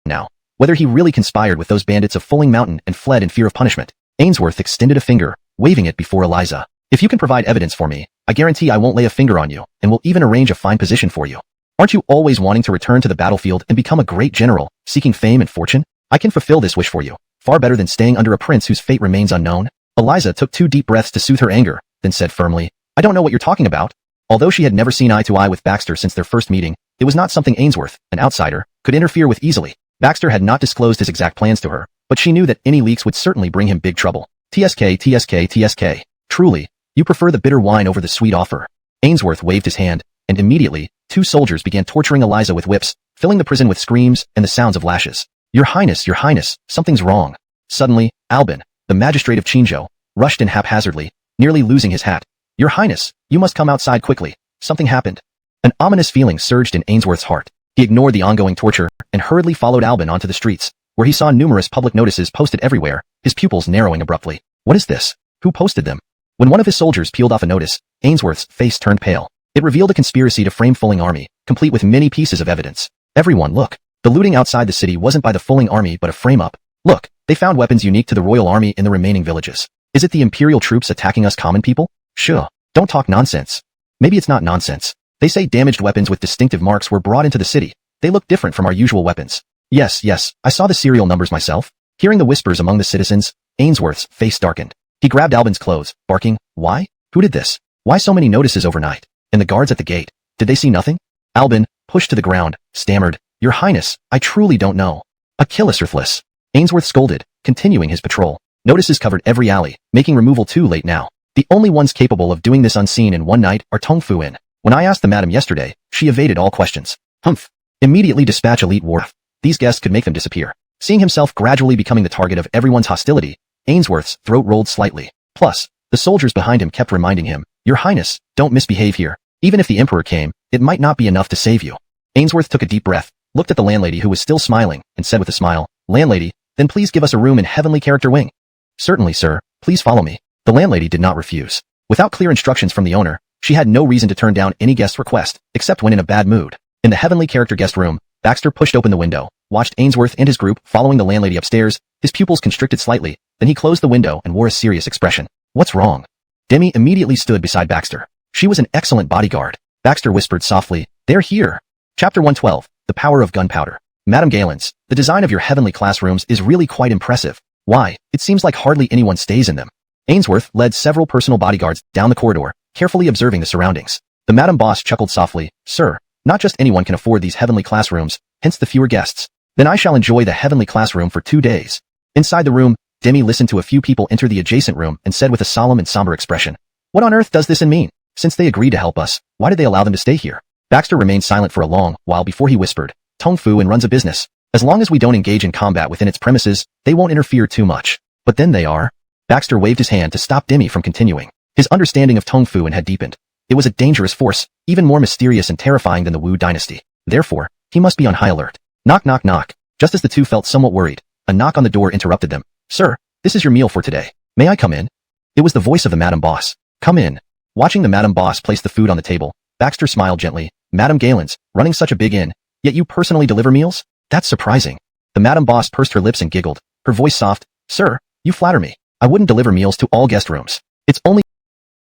Now, whether he really conspired with those bandits of Fulling Mountain and fled in fear of punishment, Ainsworth extended a finger, waving it before Eliza. If you can provide evidence for me, I guarantee I won't lay a finger on you, and will even arrange a fine position for you. Aren't you always wanting to return to the battlefield and become a great general, seeking fame and fortune? I can fulfill this wish for you, far better than staying under a prince whose fate remains unknown. Eliza took 2 deep breaths to soothe her anger, then said firmly, I don't know what you're talking about. Although she had never seen eye to eye with Baxter since their first meeting, it was not something Ainsworth, an outsider, could interfere with easily. Baxter had not disclosed his exact plans to her, but she knew that any leaks would certainly bring him big trouble. TSK, TSK, TSK. Truly, you prefer the bitter wine over the sweet offer. Ainsworth waved his hand, and immediately, 2 soldiers began torturing Eliza with whips, filling the prison with screams and the sounds of lashes. Your Highness, something's wrong. Suddenly, Albin, the magistrate of Qingzhou, rushed in haphazardly, nearly losing his hat. Your Highness, you must come outside quickly. Something happened. An ominous feeling surged in Ainsworth's heart. He ignored the ongoing torture and hurriedly followed Albin onto the streets, where he saw numerous public notices posted everywhere, his pupils narrowing abruptly. What is this? Who posted them? When one of his soldiers peeled off a notice, Ainsworth's face turned pale. It revealed a conspiracy to frame Fulling army, complete with many pieces of evidence. Everyone, look. The looting outside the city wasn't by the Fulling army but a frame-up. Look, they found weapons unique to the royal army in the remaining villages. Is it the imperial troops attacking us common people? Sure. Don't talk nonsense. Maybe it's not nonsense. They say damaged weapons with distinctive marks were brought into the city. They look different from our usual weapons. Yes, I saw the serial numbers myself. Hearing the whispers among the citizens, Ainsworth's face darkened. He grabbed Albin's clothes, barking, Why? Who did this? Why so many notices overnight? And the guards at the gate, did they see nothing? Albin, pushed to the ground, stammered, Your Highness, I truly don't know. A kill is worthless. Ainsworth scolded, continuing his patrol. Notices covered every alley, making removal too late now. The only ones capable of doing this unseen in one night are Tong Fu Inn. When I asked the madam yesterday, she evaded all questions. Humph. Immediately dispatch elite war. These guests could make them disappear. Seeing himself gradually becoming the target of everyone's hostility, Ainsworth's throat rolled slightly. Plus, the soldiers behind him kept reminding him, Your Highness, don't misbehave here. Even if the Emperor came, it might not be enough to save you. Ainsworth took a deep breath, looked at the landlady who was still smiling, and said with a smile, Landlady, then please give us a room in Heavenly Character Wing. Certainly, sir. Please follow me. The landlady did not refuse. Without clear instructions from the owner, she had no reason to turn down any guest request, except when in a bad mood. In the Heavenly Character guest room, Baxter pushed open the window, watched Ainsworth and his group following the landlady upstairs, his pupils constricted slightly, then he closed the window and wore a serious expression. What's wrong? Demi immediately stood beside Baxter. She was an excellent bodyguard. Baxter whispered softly, They're here. Chapter 112, The Power of Gunpowder. Madam Galens, the design of your heavenly classrooms is really quite impressive. Why, it seems like hardly anyone stays in them. Ainsworth led several personal bodyguards down the corridor, carefully observing the surroundings. The Madam Boss chuckled softly, Sir, Not just anyone can afford these heavenly classrooms, hence the fewer guests. Then I shall enjoy the heavenly classroom for 2 days. Inside the room, Demi listened to a few people enter the adjacent room and said with a solemn and somber expression, "What on earth does this mean? Since they agreed to help us, why did they allow them to stay here?" Baxter remained silent for a long while before he whispered, "Tong Fu and runs a business. As long as we don't engage in combat within its premises, they won't interfere too much. But then they are." Baxter waved his hand to stop Demi from continuing. His understanding of Tong Fu had deepened. It was a dangerous force, even more mysterious and terrifying than the Wu Dynasty. Therefore, he must be on high alert. Knock knock knock. Just as the two felt somewhat worried, a knock on the door interrupted them. "Sir, this is your meal for today. May I come in?" It was the voice of the Madam Boss. "Come in." Watching the Madam Boss place the food on the table, Baxter smiled gently. "Madam Galen's, running such a big inn, yet you personally deliver meals? That's surprising." The Madam Boss pursed her lips and giggled, her voice soft. "Sir, you flatter me. I wouldn't deliver meals to all guest rooms. It's only..."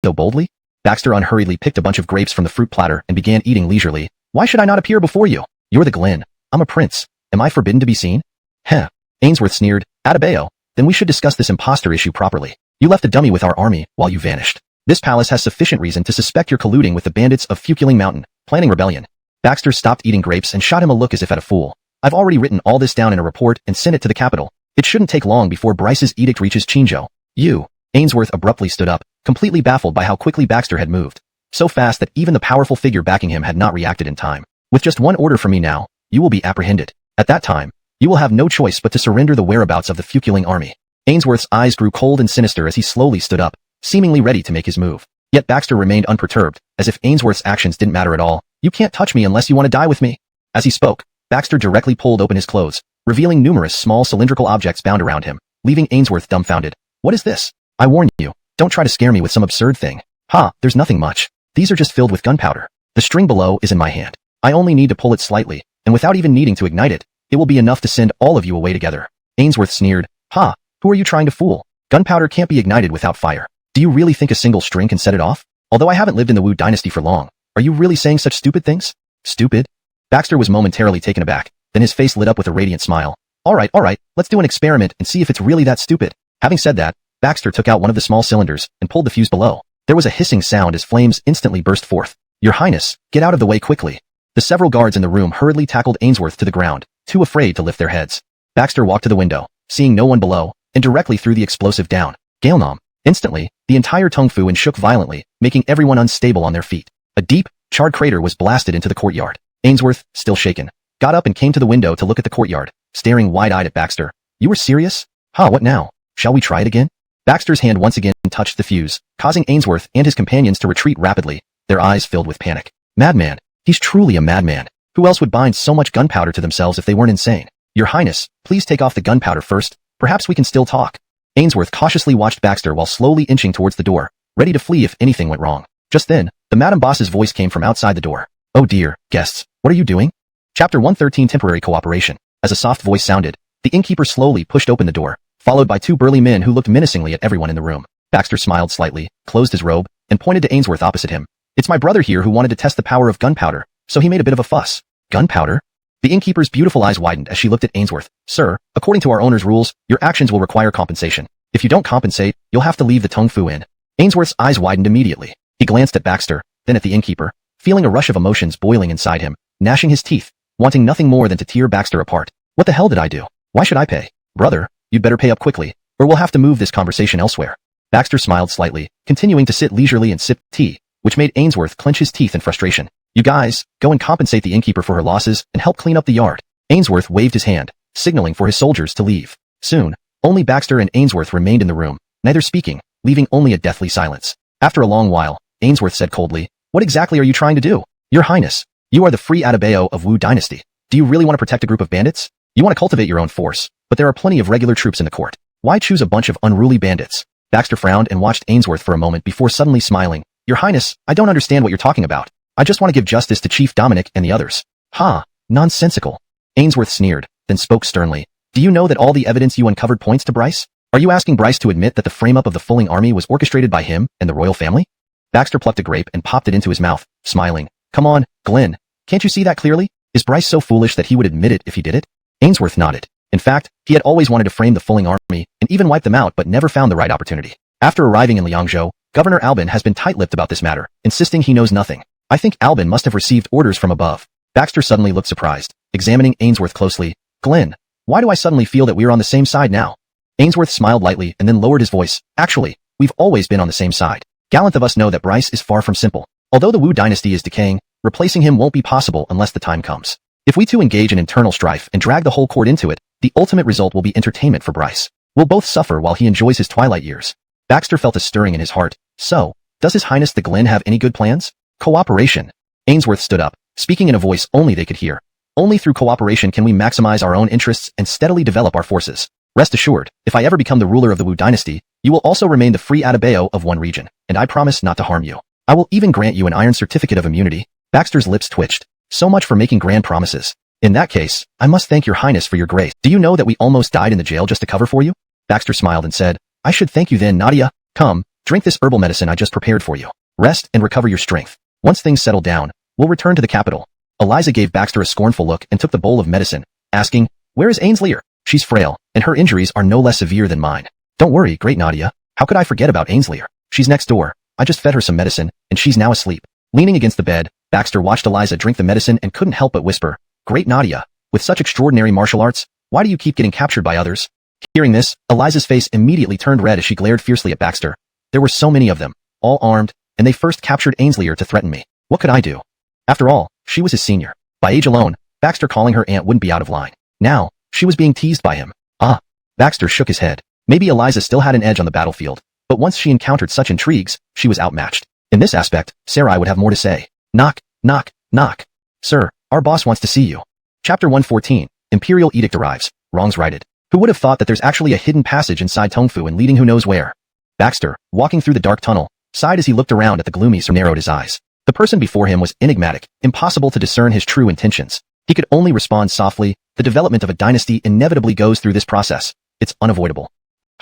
So boldly? Baxter unhurriedly picked a bunch of grapes from the fruit platter and began eating leisurely. "Why should I not appear before you? You're the Glen. I'm a prince. Am I forbidden to be seen?" "Heh." Ainsworth sneered. "Adebayo, then we should discuss this imposter issue properly. You left a dummy with our army while you vanished. This palace has sufficient reason to suspect you're colluding with the bandits of Fukuling Mountain, planning rebellion." Baxter stopped eating grapes and shot him a look as if at a fool. "I've already written all this down in a report and sent it to the capital. It shouldn't take long before Bryce's edict reaches Qingzhou." "You." Ainsworth abruptly stood up, completely baffled by how quickly Baxter had moved. So fast that even the powerful figure backing him had not reacted in time. "With just one order from me now, you will be apprehended. At that time, you will have no choice but to surrender the whereabouts of the Fukuling army." Ainsworth's eyes grew cold and sinister as he slowly stood up, seemingly ready to make his move. Yet Baxter remained unperturbed, as if Ainsworth's actions didn't matter at all. "You can't touch me unless you want to die with me." As he spoke, Baxter directly pulled open his clothes, revealing numerous small cylindrical objects bound around him, leaving Ainsworth dumbfounded. "What is this? I warn you, don't try to scare me with some absurd thing." "Ha, there's nothing much. These are just filled with gunpowder. The string below is in my hand. I only need to pull it slightly, and without even needing to ignite it, it will be enough to send all of you away together." Ainsworth sneered. "Ha, who are you trying to fool? Gunpowder can't be ignited without fire. Do you really think a single string can set it off? Although I haven't lived in the Wu Dynasty for long, are you really saying such stupid things?" "Stupid?" Baxter was momentarily taken aback, then his face lit up with a radiant smile. All right, let's do an experiment and see if it's really that stupid." Having said that, Baxter took out one of the small cylinders and pulled the fuse below. There was a hissing sound as flames instantly burst forth. "Your Highness, get out of the way quickly." The several guards in the room hurriedly tackled Ainsworth to the ground, too afraid to lift their heads. Baxter walked to the window, seeing no one below, and directly threw the explosive down. Galenam. Instantly, the entire Tong Fu shook violently, making everyone unstable on their feet. A deep, charred crater was blasted into the courtyard. Ainsworth, still shaken, got up and came to the window to look at the courtyard, staring wide-eyed at Baxter. "You were serious? What now? Shall we try it again?" Baxter's hand once again touched the fuse, causing Ainsworth and his companions to retreat rapidly, their eyes filled with panic. "Madman. He's truly a madman. Who else would bind so much gunpowder to themselves if they weren't insane? Your Highness, please take off the gunpowder first. Perhaps we can still talk." Ainsworth cautiously watched Baxter while slowly inching towards the door, ready to flee if anything went wrong. Just then, the Madam Boss's voice came from outside the door. "Oh dear, guests, what are you doing?" Chapter 113 Temporary Cooperation. As a soft voice sounded, the innkeeper slowly pushed open the door, followed by two burly men who looked menacingly at everyone in the room. Baxter smiled slightly, closed his robe, and pointed to Ainsworth opposite him. "It's my brother here who wanted to test the power of gunpowder, so he made a bit of a fuss." "Gunpowder?" The innkeeper's beautiful eyes widened as she looked at Ainsworth. "Sir, according to our owner's rules, your actions will require compensation. If you don't compensate, you'll have to leave the Tong Fu Inn." Ainsworth's eyes widened immediately. He glanced at Baxter, then at the innkeeper, feeling a rush of emotions boiling inside him, gnashing his teeth, wanting nothing more than to tear Baxter apart. "What the hell did I do? Why should I pay?" "Brother, you'd better pay up quickly, or we'll have to move this conversation elsewhere." Baxter smiled slightly, continuing to sit leisurely and sip tea, which made Ainsworth clench his teeth in frustration. "You guys, go and compensate the innkeeper for her losses and help clean up the yard." Ainsworth waved his hand, signaling for his soldiers to leave. Soon, only Baxter and Ainsworth remained in the room, neither speaking, leaving only a deathly silence. After a long while, Ainsworth said coldly, "What exactly are you trying to do? Your Highness, you are the free Adebayo of Wu Dynasty. Do you really want to protect a group of bandits? You want to cultivate your own force, but there are plenty of regular troops in the court. Why choose a bunch of unruly bandits?" Baxter frowned and watched Ainsworth for a moment before suddenly smiling. "Your Highness, I don't understand what you're talking about. I just want to give justice to Chief Dominic and the others." "Ha, nonsensical." Ainsworth sneered, then spoke sternly. "Do you know that all the evidence you uncovered points to Bryce? Are you asking Bryce to admit that the frame-up of the Fuling army was orchestrated by him and the royal family?" Baxter plucked a grape and popped it into his mouth, smiling. "Come on, Glenn. Can't you see that clearly? Is Bryce so foolish that he would admit it if he did it?" Ainsworth nodded. In fact, he had always wanted to frame the Fuling army and even wipe them out but never found the right opportunity. After arriving in Liangzhou, Governor Albin has been tight-lipped about this matter, insisting he knows nothing. I think Albin must have received orders from above. Baxter suddenly looked surprised, examining Ainsworth closely. Glenn, why do I suddenly feel that we're on the same side now? Ainsworth smiled lightly and then lowered his voice. Actually, we've always been on the same side. Gallant of us know that Bryce is far from simple. Although the Wu Dynasty is decaying, replacing him won't be possible unless the time comes. If we two engage in internal strife and drag the whole court into it, the ultimate result will be entertainment for Bryce. We'll both suffer while he enjoys his twilight years. Baxter felt a stirring in his heart. So, does His Highness the Glen have any good plans? Cooperation. Ainsworth stood up, speaking in a voice only they could hear. Only through cooperation can we maximize our own interests and steadily develop our forces. Rest assured, if I ever become the ruler of the Wu Dynasty, you will also remain the free Atabeo of one region, and I promise not to harm you. I will even grant you an iron certificate of immunity. Baxter's lips twitched. So much for making grand promises. In that case, I must thank your highness for your grace. Do you know that we almost died in the jail just to cover for you? Baxter smiled and said, I should thank you then, Nadia. Come, drink this herbal medicine I just prepared for you. Rest and recover your strength. Once things settle down, we'll return to the capital. Eliza gave Baxter a scornful look and took the bowl of medicine, asking, where is Ainslear? She's frail, and her injuries are no less severe than mine. Don't worry, great Nadia. How could I forget about Ainslear? She's next door. I just fed her some medicine, and she's now asleep. Leaning against the bed, Baxter watched Eliza drink the medicine and couldn't help but whisper, great Nadia, with such extraordinary martial arts, why do you keep getting captured by others? Hearing this, Eliza's face immediately turned red as she glared fiercely at Baxter. There were so many of them, all armed, and they first captured Ainslear to threaten me. What could I do? After all, she was his senior. By age alone, Baxter calling her aunt wouldn't be out of line. Now, she was being teased by him. Ah. Baxter shook his head. Maybe Eliza still had an edge on the battlefield, but once she encountered such intrigues, she was outmatched. In this aspect, Sarai would have more to say. Knock, knock, knock. Sir, our boss wants to see you. Chapter 114, Imperial Edict arrives. Wrongs righted. Who would have thought that there's actually a hidden passage inside Tongfu and leading who knows where? Baxter, walking through the dark tunnel, sighed as he looked around at the gloomy so narrowed his eyes. The person before him was enigmatic, impossible to discern his true intentions. He could only respond softly. The development of a dynasty inevitably goes through this process. It's unavoidable.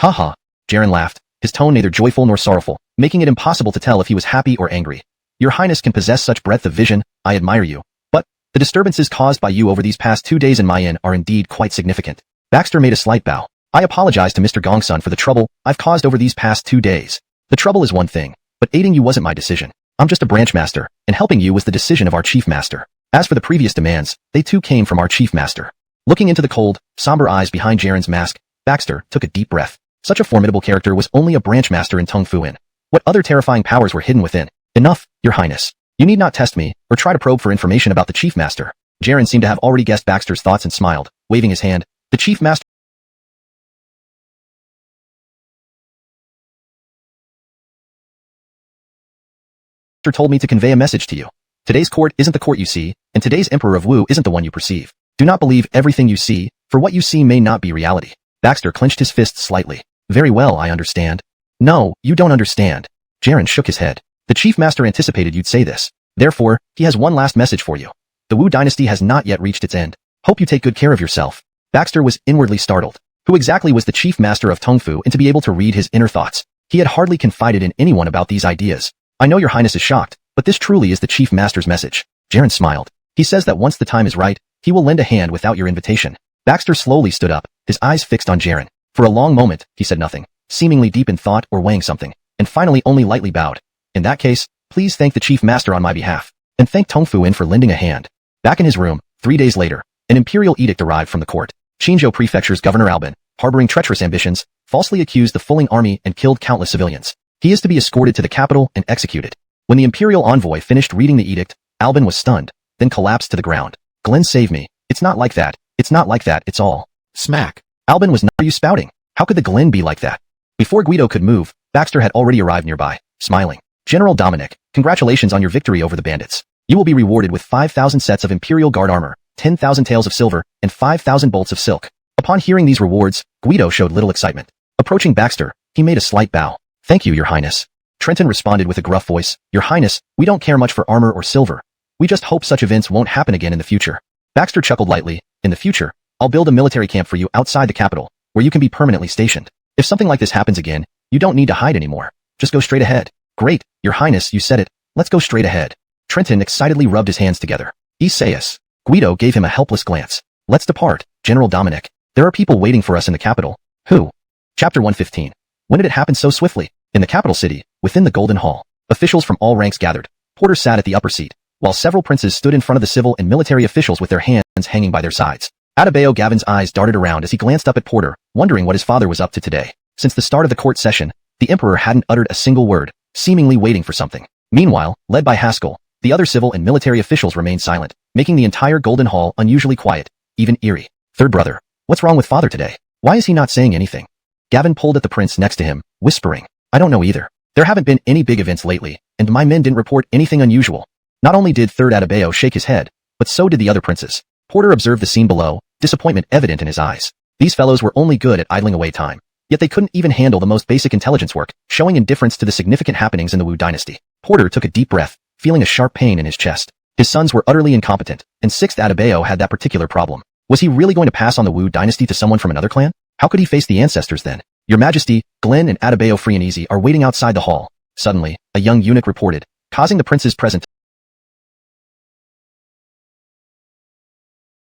Ha ha. Jaren laughed, his tone neither joyful nor sorrowful, making it impossible to tell if he was happy or angry. Your Highness can possess such breadth of vision, I admire you. But, the disturbances caused by you over these past 2 days in my inn are indeed quite significant. Baxter made a slight bow. I apologize to Mr. Gongsun for the trouble I've caused over these past 2 days. The trouble is one thing, but aiding you wasn't my decision. I'm just a branch master, and helping you was the decision of our chief master. As for the previous demands, they too came from our chief master. Looking into the cold, somber eyes behind Jaren's mask, Baxter took a deep breath. Such a formidable character was only a branch master in Tongfu Inn. What other terrifying powers were hidden within? Enough, your highness. You need not test me, or try to probe for information about the chief master. Jaren seemed to have already guessed Baxter's thoughts and smiled, waving his hand. The chief master told me to convey a message to you. Today's court isn't the court you see, and today's Emperor of Wu isn't the one you perceive. Do not believe everything you see, for what you see may not be reality. Baxter clenched his fists slightly. Very well, I understand. No, you don't understand. Jaren shook his head. The chief master anticipated you'd say this. Therefore, he has one last message for you. The Wu Dynasty has not yet reached its end. Hope you take good care of yourself. Baxter was inwardly startled. Who exactly was the chief master of Tongfu and to be able to read his inner thoughts? He had hardly confided in anyone about these ideas. I know your highness is shocked, but this truly is the chief master's message. Jaren smiled. He says that once the time is right, he will lend a hand without your invitation. Baxter slowly stood up, his eyes fixed on Jaren. For a long moment, he said nothing, seemingly deep in thought or weighing something, and finally only lightly bowed. In that case, please thank the chief master on my behalf, and thank Tongfu Inn for lending a hand. Back in his room, 3 days later, an imperial edict arrived from the court. Qingzhou Prefecture's Governor Albin, harboring treacherous ambitions, falsely accused the Fuling army and killed countless civilians. He is to be escorted to the capital and executed. When the imperial envoy finished reading the edict, Albin was stunned, then collapsed to the ground. Glenn, save me. It's not like that. It's not like that. It's all. Smack. Albin was not. Are you spouting? How could the Glenn be like that? Before Guido could move, Baxter had already arrived nearby, smiling. General Dominic, congratulations on your victory over the bandits. You will be rewarded with 5,000 sets of Imperial Guard armor, 10,000 taels of silver, and 5,000 bolts of silk. Upon hearing these rewards, Guido showed little excitement. Approaching Baxter, he made a slight bow. Thank you, your highness. Trenton responded with a gruff voice. Your highness, we don't care much for armor or silver. We just hope such events won't happen again in the future. Baxter chuckled lightly. In the future, I'll build a military camp for you outside the capital, where you can be permanently stationed. If something like this happens again, you don't need to hide anymore. Just go straight ahead. Great, your highness, you said it. Let's go straight ahead. Trenton excitedly rubbed his hands together. Isaias. Guido gave him a helpless glance. Let's depart, General Dominic. There are people waiting for us in the capital. Who? Chapter 115. When did it happen so swiftly? In the capital city, within the Golden Hall, officials from all ranks gathered. Porter sat at the upper seat, while several princes stood in front of the civil and military officials with their hands hanging by their sides. Adebayo Gavin's eyes darted around as he glanced up at Porter, wondering what his father was up to today. Since the start of the court session, the emperor hadn't uttered a single word, seemingly waiting for something. Meanwhile, led by Haskell, the other civil and military officials remained silent, making the entire Golden Hall unusually quiet, even eerie. Third brother, what's wrong with father today? Why is he not saying anything? Gavin pulled at the prince next to him, whispering, I don't know either. There haven't been any big events lately, and my men didn't report anything unusual. Not only did Third Adebayo shake his head, but so did the other princes. Porter observed the scene below, disappointment evident in his eyes. These fellows were only good at idling away time, yet they couldn't even handle the most basic intelligence work, showing indifference to the significant happenings in the Wu Dynasty. Porter took a deep breath, feeling a sharp pain in his chest. His sons were utterly incompetent, and Sixth Adebayo had that particular problem. Was he really going to pass on the Wu Dynasty to someone from another clan? How could he face the ancestors then? Your Majesty, Glenn and Adebayo Free and Easy are waiting outside the hall. Suddenly, a young eunuch reported, causing the princes present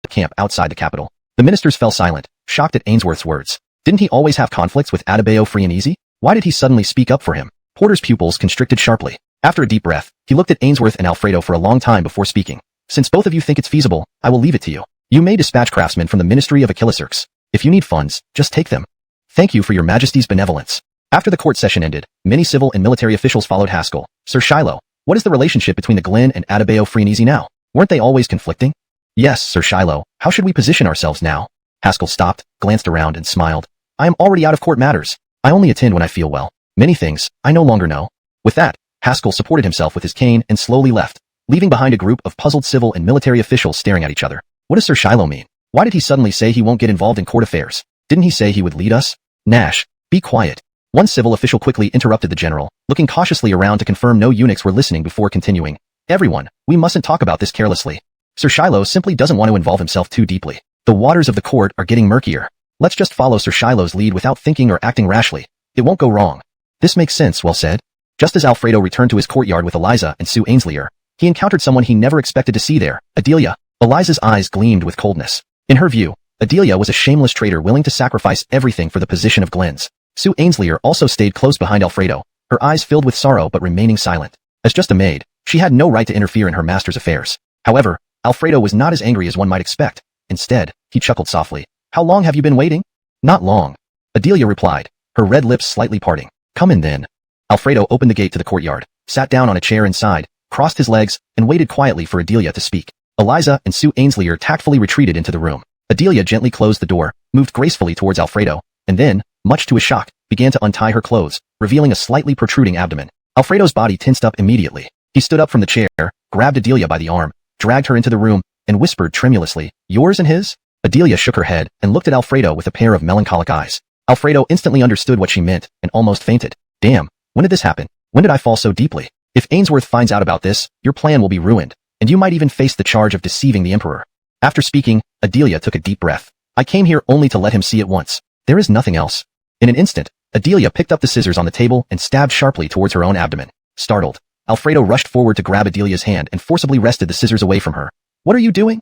to camp outside the capital. The ministers fell silent, shocked at Ainsworth's words. Didn't he always have conflicts with Adebayo Free and Easy? Why did he suddenly speak up for him? Porter's pupils constricted sharply. After a deep breath, he looked at Ainsworth and Alfredo for a long time before speaking. Since both of you think it's feasible, I will leave it to you. You may dispatch craftsmen from the Ministry of Achillisarchs. If you need funds, just take them. Thank you for your Majesty's benevolence. After the court session ended, many civil and military officials followed Haskell. Sir Shiloh, what is the relationship between the Glen and Adebayo Free and Easy now? Weren't they always conflicting? Yes, Sir Shiloh. How should we position ourselves now? Haskell stopped, glanced around, and smiled. I am already out of court matters. I only attend when I feel well. Many things, I no longer know. With that, Haskell supported himself with his cane and slowly left, leaving behind a group of puzzled civil and military officials staring at each other. What does Sir Shiloh mean? Why did he suddenly say he won't get involved in court affairs? Didn't he say he would lead us? Nash, be quiet. One civil official quickly interrupted the general, looking cautiously around to confirm no eunuchs were listening before continuing. Everyone, we mustn't talk about this carelessly. Sir Shiloh simply doesn't want to involve himself too deeply. The waters of the court are getting murkier. Let's just follow Sir Shiloh's lead without thinking or acting rashly. It won't go wrong. This makes sense, well said. Just as Alfredo returned to his courtyard with Eliza and Sue Ainslier, he encountered someone he never expected to see there, Adelia. Eliza's eyes gleamed with coldness. In her view, Adelia was a shameless traitor willing to sacrifice everything for the position of Glenn's. Sue Ainslier also stayed close behind Alfredo, her eyes filled with sorrow but remaining silent. As just a maid, she had no right to interfere in her master's affairs. However, Alfredo was not as angry as one might expect. Instead, he chuckled softly. How long have you been waiting? Not long. Adelia replied, her red lips slightly parting. Come in then. Alfredo opened the gate to the courtyard, sat down on a chair inside, crossed his legs, and waited quietly for Adelia to speak. Eliza and Sue Ainslier tactfully retreated into the room. Adelia gently closed the door, moved gracefully towards Alfredo, and then, much to his shock, began to untie her clothes, revealing a slightly protruding abdomen. Alfredo's body tensed up immediately. He stood up from the chair, grabbed Adelia by the arm, dragged her into the room, and whispered tremulously, yours and his? Adelia shook her head and looked at Alfredo with a pair of melancholic eyes. Alfredo instantly understood what she meant and almost fainted. Damn, when did this happen? When did I fall so deeply? If Ainsworth finds out about this, your plan will be ruined, and you might even face the charge of deceiving the emperor. After speaking, Adelia took a deep breath. I came here only to let him see it once. There is nothing else. In an instant, Adelia picked up the scissors on the table and stabbed sharply towards her own abdomen. Startled, Alfredo rushed forward to grab Adelia's hand and forcibly wrested the scissors away from her. What are you doing?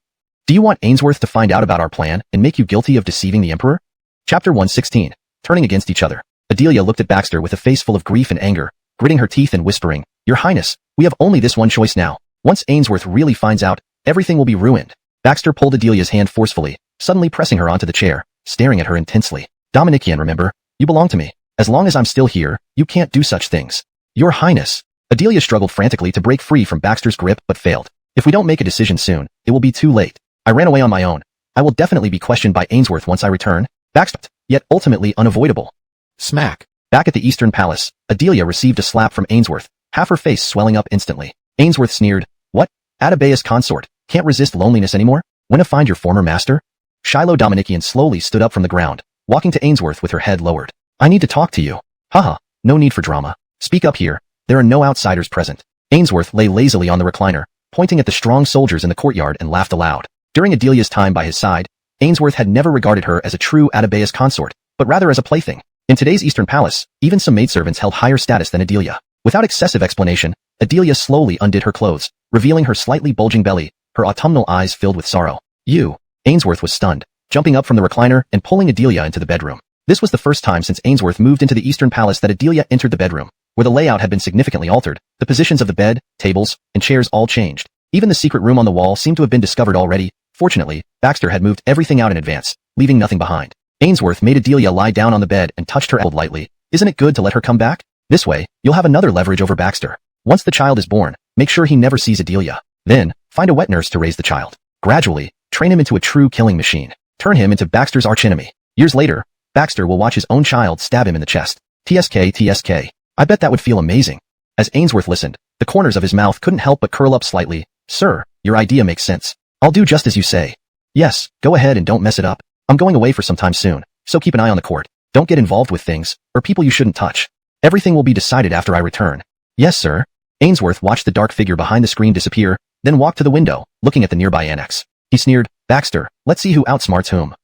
Do you want Ainsworth to find out about our plan and make you guilty of deceiving the emperor? Chapter 116. Turning against each other. Adelia looked at Baxter with a face full of grief and anger, gritting her teeth and whispering, Your Highness, we have only this one choice now. Once Ainsworth really finds out, everything will be ruined. Baxter pulled Adelia's hand forcefully, suddenly pressing her onto the chair, staring at her intensely. Dominikian, remember, you belong to me. As long as I'm still here, you can't do such things. Your Highness. Adelia struggled frantically to break free from Baxter's grip but failed. If we don't make a decision soon, it will be too late. I ran away on my own. I will definitely be questioned by Ainsworth once I return. Baxter, yet ultimately unavoidable. Smack. Back at the Eastern Palace, Adelia received a slap from Ainsworth, half her face swelling up instantly. Ainsworth sneered, What? Adebayo's consort, can't resist loneliness anymore? Wanna find your former master? Shiloh Dominikian slowly stood up from the ground, walking to Ainsworth with her head lowered. I need to talk to you. Haha, no need for drama. Speak up here. There are no outsiders present. Ainsworth lay lazily on the recliner, pointing at the strong soldiers in the courtyard and laughed aloud. During Adelia's time by his side, Ainsworth had never regarded her as a true Adebayo's consort, but rather as a plaything. In today's Eastern Palace, even some maidservants held higher status than Adelia. Without excessive explanation, Adelia slowly undid her clothes, revealing her slightly bulging belly, her autumnal eyes filled with sorrow. You. Ainsworth was stunned, jumping up from the recliner and pulling Adelia into the bedroom. This was the first time since Ainsworth moved into the Eastern Palace that Adelia entered the bedroom. where the layout had been significantly altered. The positions of the bed, tables, and chairs all changed. Even the secret room on the wall seemed to have been discovered already. Fortunately, Baxter had moved everything out in advance, leaving nothing behind. Ainsworth made Adelia lie down on the bed and touched her elbow lightly. Isn't it good to let her come back? This way, you'll have another leverage over Baxter. Once the child is born, make sure he never sees Adelia. Then, find a wet nurse to raise the child. Gradually, train him into a true killing machine. Turn him into Baxter's archenemy. Years later, Baxter will watch his own child stab him in the chest. TSK. I bet that would feel amazing. As Ainsworth listened, the corners of his mouth couldn't help but curl up slightly. Sir, your idea makes sense. I'll do just as you say. Yes, go ahead and don't mess it up. I'm going away for some time soon, so keep an eye on the court. Don't get involved with things, or people you shouldn't touch. Everything will be decided after I return. Yes, sir. Ainsworth watched the dark figure behind the screen disappear, then walked to the window, looking at the nearby annex. He sneered, Baxter, let's see who outsmarts whom.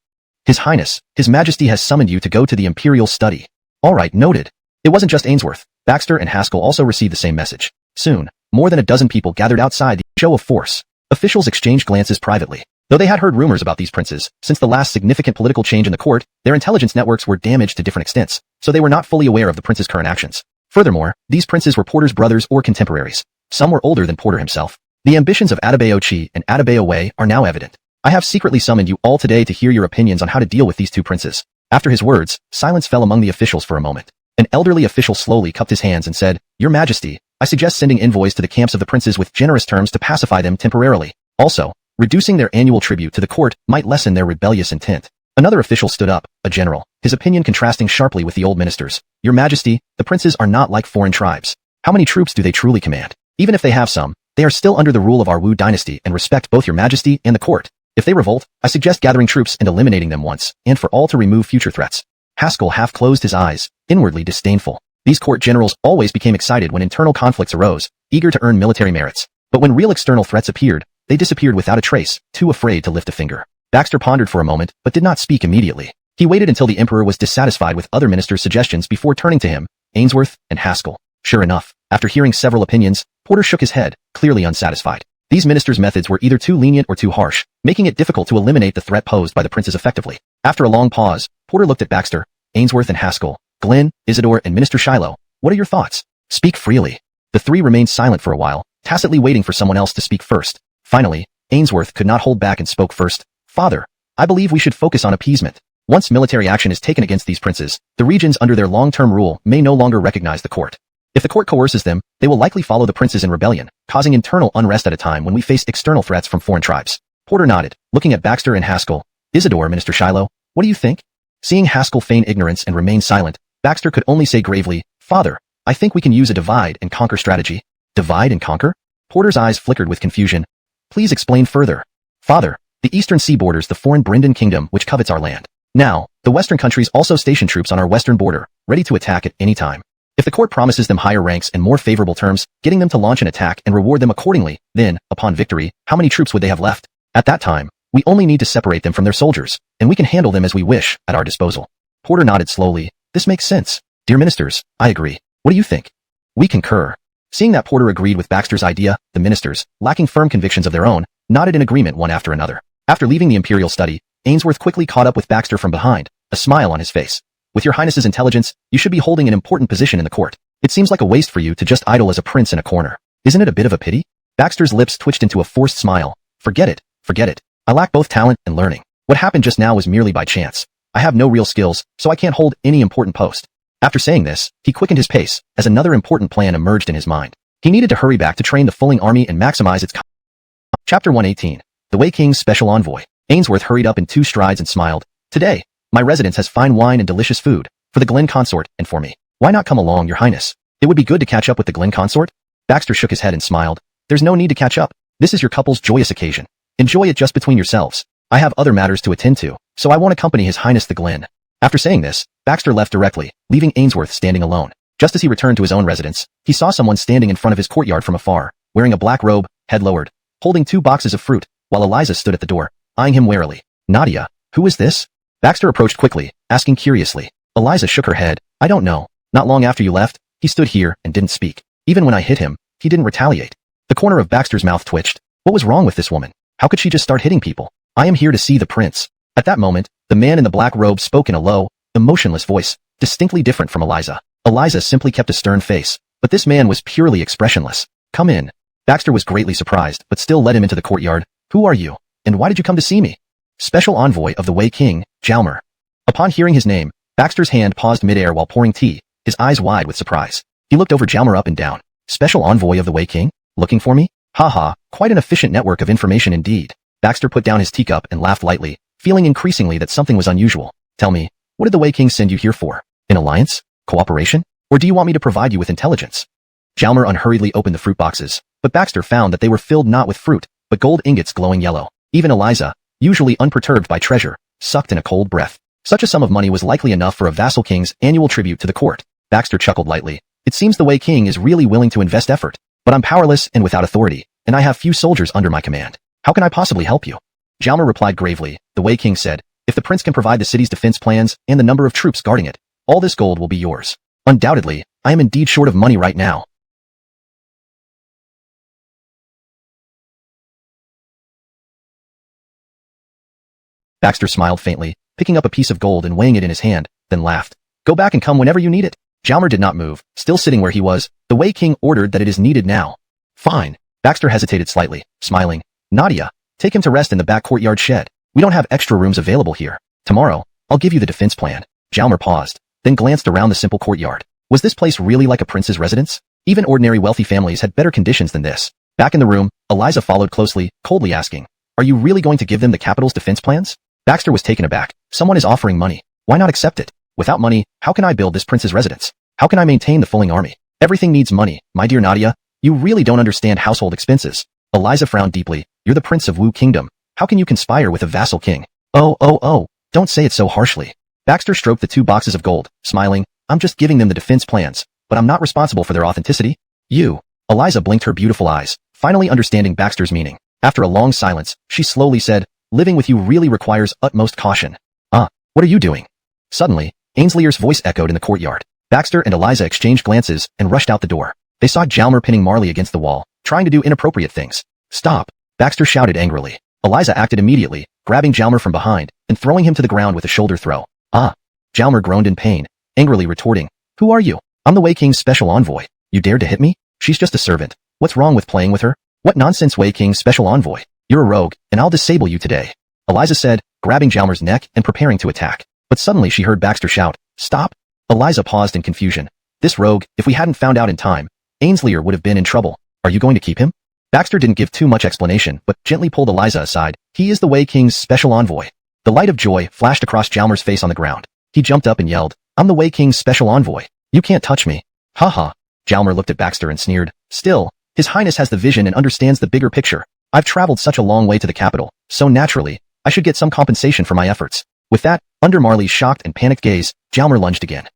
His Highness, His Majesty has summoned you to go to the Imperial study. All right, noted. It wasn't just Ainsworth. Baxter and Haskell also received the same message. Soon, more than a dozen people gathered outside the show of force. Officials exchanged glances privately. Though they had heard rumors about these princes, since the last significant political change in the court, their intelligence networks were damaged to different extents, so they were not fully aware of the prince's current actions. Furthermore, these princes were Porter's brothers or contemporaries. Some were older than Porter himself. The ambitions of Adebayo Chi and Adebayo Wei are now evident. I have secretly summoned you all today to hear your opinions on how to deal with these two princes. After his words, silence fell among the officials for a moment. An elderly official slowly cupped his hands and said, Your Majesty, I suggest sending envoys to the camps of the princes with generous terms to pacify them temporarily. Also, reducing their annual tribute to the court might lessen their rebellious intent. Another official stood up, a general, his opinion contrasting sharply with the old minister's. Your Majesty, the princes are not like foreign tribes. How many troops do they truly command? Even if they have some, they are still under the rule of our Wu Dynasty and respect both Your Majesty and the court. If they revolt, I suggest gathering troops and eliminating them once and for all to remove future threats. Haskell half closed his eyes, inwardly disdainful. These court generals always became excited when internal conflicts arose, eager to earn military merits. But when real external threats appeared, they disappeared without a trace, too afraid to lift a finger. Baxter pondered for a moment, but did not speak immediately. He waited until the emperor was dissatisfied with other ministers' suggestions before turning to him, Ainsworth and Haskell. Sure enough, after hearing several opinions, Porter shook his head, clearly unsatisfied. These ministers' methods were either too lenient or too harsh, making it difficult to eliminate the threat posed by the princes effectively. After a long pause, Porter looked at Baxter, Ainsworth and Haskell, Glenn, Isidore, and Minister Shiloh. What are your thoughts? Speak freely. The three remained silent for a while, tacitly waiting for someone else to speak first. Finally, Ainsworth could not hold back and spoke first. Father, I believe we should focus on appeasement. Once military action is taken against these princes, the regions under their long-term rule may no longer recognize the court. If the court coerces them, they will likely follow the princes in rebellion, causing internal unrest at a time when we face external threats from foreign tribes. Porter nodded, looking at Baxter and Haskell. Isidore, Minister Shiloh, what do you think? Seeing Haskell feign ignorance and remain silent, Baxter could only say gravely, Father, I think we can use a divide and conquer strategy. Divide and conquer? Porter's eyes flickered with confusion. Please explain further. Father, the eastern sea borders the foreign Brendan kingdom which covets our land. Now, the western countries also station troops on our western border, ready to attack at any time. If the court promises them higher ranks and more favorable terms, getting them to launch an attack and reward them accordingly, then, upon victory, how many troops would they have left? At that time, we only need to separate them from their soldiers, and we can handle them as we wish, at our disposal. Porter nodded slowly. This makes sense. Dear ministers, I agree. What do you think? We concur. Seeing that Porter agreed with Baxter's idea, the ministers, lacking firm convictions of their own, nodded in agreement one after another. After leaving the imperial study, Ainsworth quickly caught up with Baxter from behind, a smile on his face. With your highness's intelligence, you should be holding an important position in the court. It seems like a waste for you to just idle as a prince in a corner. Isn't it a bit of a pity? Baxter's lips twitched into a forced smile. Forget it. I lack both talent and learning. What happened just now was merely by chance. I have no real skills, so I can't hold any important post. After saying this, he quickened his pace, as another important plan emerged in his mind. He needed to hurry back to train the Fulling army and maximize its Chapter 118. The Wei King's Special Envoy. Ainsworth hurried up in 2 strides and smiled. Today, my residence has fine wine and delicious food, for the Glen consort and for me. Why not come along, your highness? It would be good to catch up with the Glen consort. Baxter shook his head and smiled. There's no need to catch up. This is your couple's joyous occasion. Enjoy it just between yourselves. I have other matters to attend to, so I won't accompany his highness the Glen. After saying this, Baxter left directly, leaving Ainsworth standing alone. Just as he returned to his own residence, he saw someone standing in front of his courtyard from afar, wearing a black robe, head lowered, holding 2 boxes of fruit, while Eliza stood at the door, eyeing him warily. Nadia, who is this? Baxter approached quickly, asking curiously. Eliza shook her head. I don't know. Not long after you left, he stood here and didn't speak. Even when I hit him, he didn't retaliate. The corner of Baxter's mouth twitched. What was wrong with this woman? How could she just start hitting people? I am here to see the prince. At that moment, the man in the black robe spoke in a low, emotionless voice, distinctly different from Eliza. Eliza simply kept a stern face, but this man was purely expressionless. Come in. Baxter was greatly surprised, but still led him into the courtyard. Who are you? And why did you come to see me? Special envoy of the Wei King, Jalmer. Upon hearing his name, Baxter's hand paused midair while pouring tea, his eyes wide with surprise. He looked over Jalmer up and down. Special envoy of the Wei King? Looking for me? Haha, quite an efficient network of information indeed. Baxter put down his teacup and laughed lightly, feeling increasingly that something was unusual. Tell me, what did the Wei King send you here for? An alliance? Cooperation? Or do you want me to provide you with intelligence? Jalmer unhurriedly opened the fruit boxes, but Baxter found that they were filled not with fruit, but gold ingots glowing yellow. Even Eliza, usually unperturbed by treasure, sucked in a cold breath. Such a sum of money was likely enough for a vassal king's annual tribute to the court. Baxter chuckled lightly. It seems the Wei King is really willing to invest effort, but I'm powerless and without authority, and I have few soldiers under my command. How can I possibly help you? Jalmer replied gravely. The Wei King said, if the prince can provide the city's defense plans and the number of troops guarding it, all this gold will be yours. Undoubtedly, I am indeed short of money right now. Baxter smiled faintly, picking up a piece of gold and weighing it in his hand, then laughed. Go back and come whenever you need it. Jalmer did not move, still sitting where he was. The Wei King ordered that it is needed now. Fine. Baxter hesitated slightly, smiling. Nadia, take him to rest in the back courtyard shed. We don't have extra rooms available here. Tomorrow, I'll give you the defense plan. Jalmer paused, then glanced around the simple courtyard. Was this place really like a prince's residence? Even ordinary wealthy families had better conditions than this. Back in the room, Eliza followed closely, coldly asking, are you really going to give them the capital's defense plans? Baxter was taken aback. Someone is offering money. Why not accept it? Without money, how can I build this prince's residence? How can I maintain the fulling army? Everything needs money, my dear Nadia. You really don't understand household expenses. Eliza frowned deeply. You're the prince of Wu Kingdom. How can you conspire with a vassal king? Oh, don't say it so harshly. Baxter stroked the 2 boxes of gold, smiling. I'm just giving them the defense plans, but I'm not responsible for their authenticity. You. Eliza blinked her beautiful eyes, finally understanding Baxter's meaning. After a long silence, she slowly said, living with you really requires utmost caution. What are you doing? Suddenly, Ainsley's voice echoed in the courtyard. Baxter and Eliza exchanged glances and rushed out the door. They saw Jalmer pinning Marley against the wall, trying to do inappropriate things. Stop! Baxter shouted angrily. Eliza acted immediately, grabbing Jalmer from behind and throwing him to the ground with a shoulder throw. Jalmer groaned in pain, angrily retorting, who are you? I'm the Wei King's special envoy. You dared to hit me? She's just a servant. What's wrong with playing with her? What nonsense, Wei King's special envoy? You're a rogue, and I'll disable you today. Eliza said, grabbing Jalmer's neck and preparing to attack. But suddenly she heard Baxter shout, stop! Eliza paused in confusion. This rogue, if we hadn't found out in time, Ainsley would have been in trouble. Are you going to keep him? Baxter didn't give too much explanation, but gently pulled Eliza aside. He is the Wei King's special envoy. The light of joy flashed across Jalmer's face on the ground. He jumped up and yelled, I'm the Wei King's special envoy. You can't touch me. Haha. Jalmer looked at Baxter and sneered. Still, His Highness has the vision and understands the bigger picture. I've traveled such a long way to the capital, so naturally, I should get some compensation for my efforts. With that, under Marley's shocked and panicked gaze, Jalmer lunged again.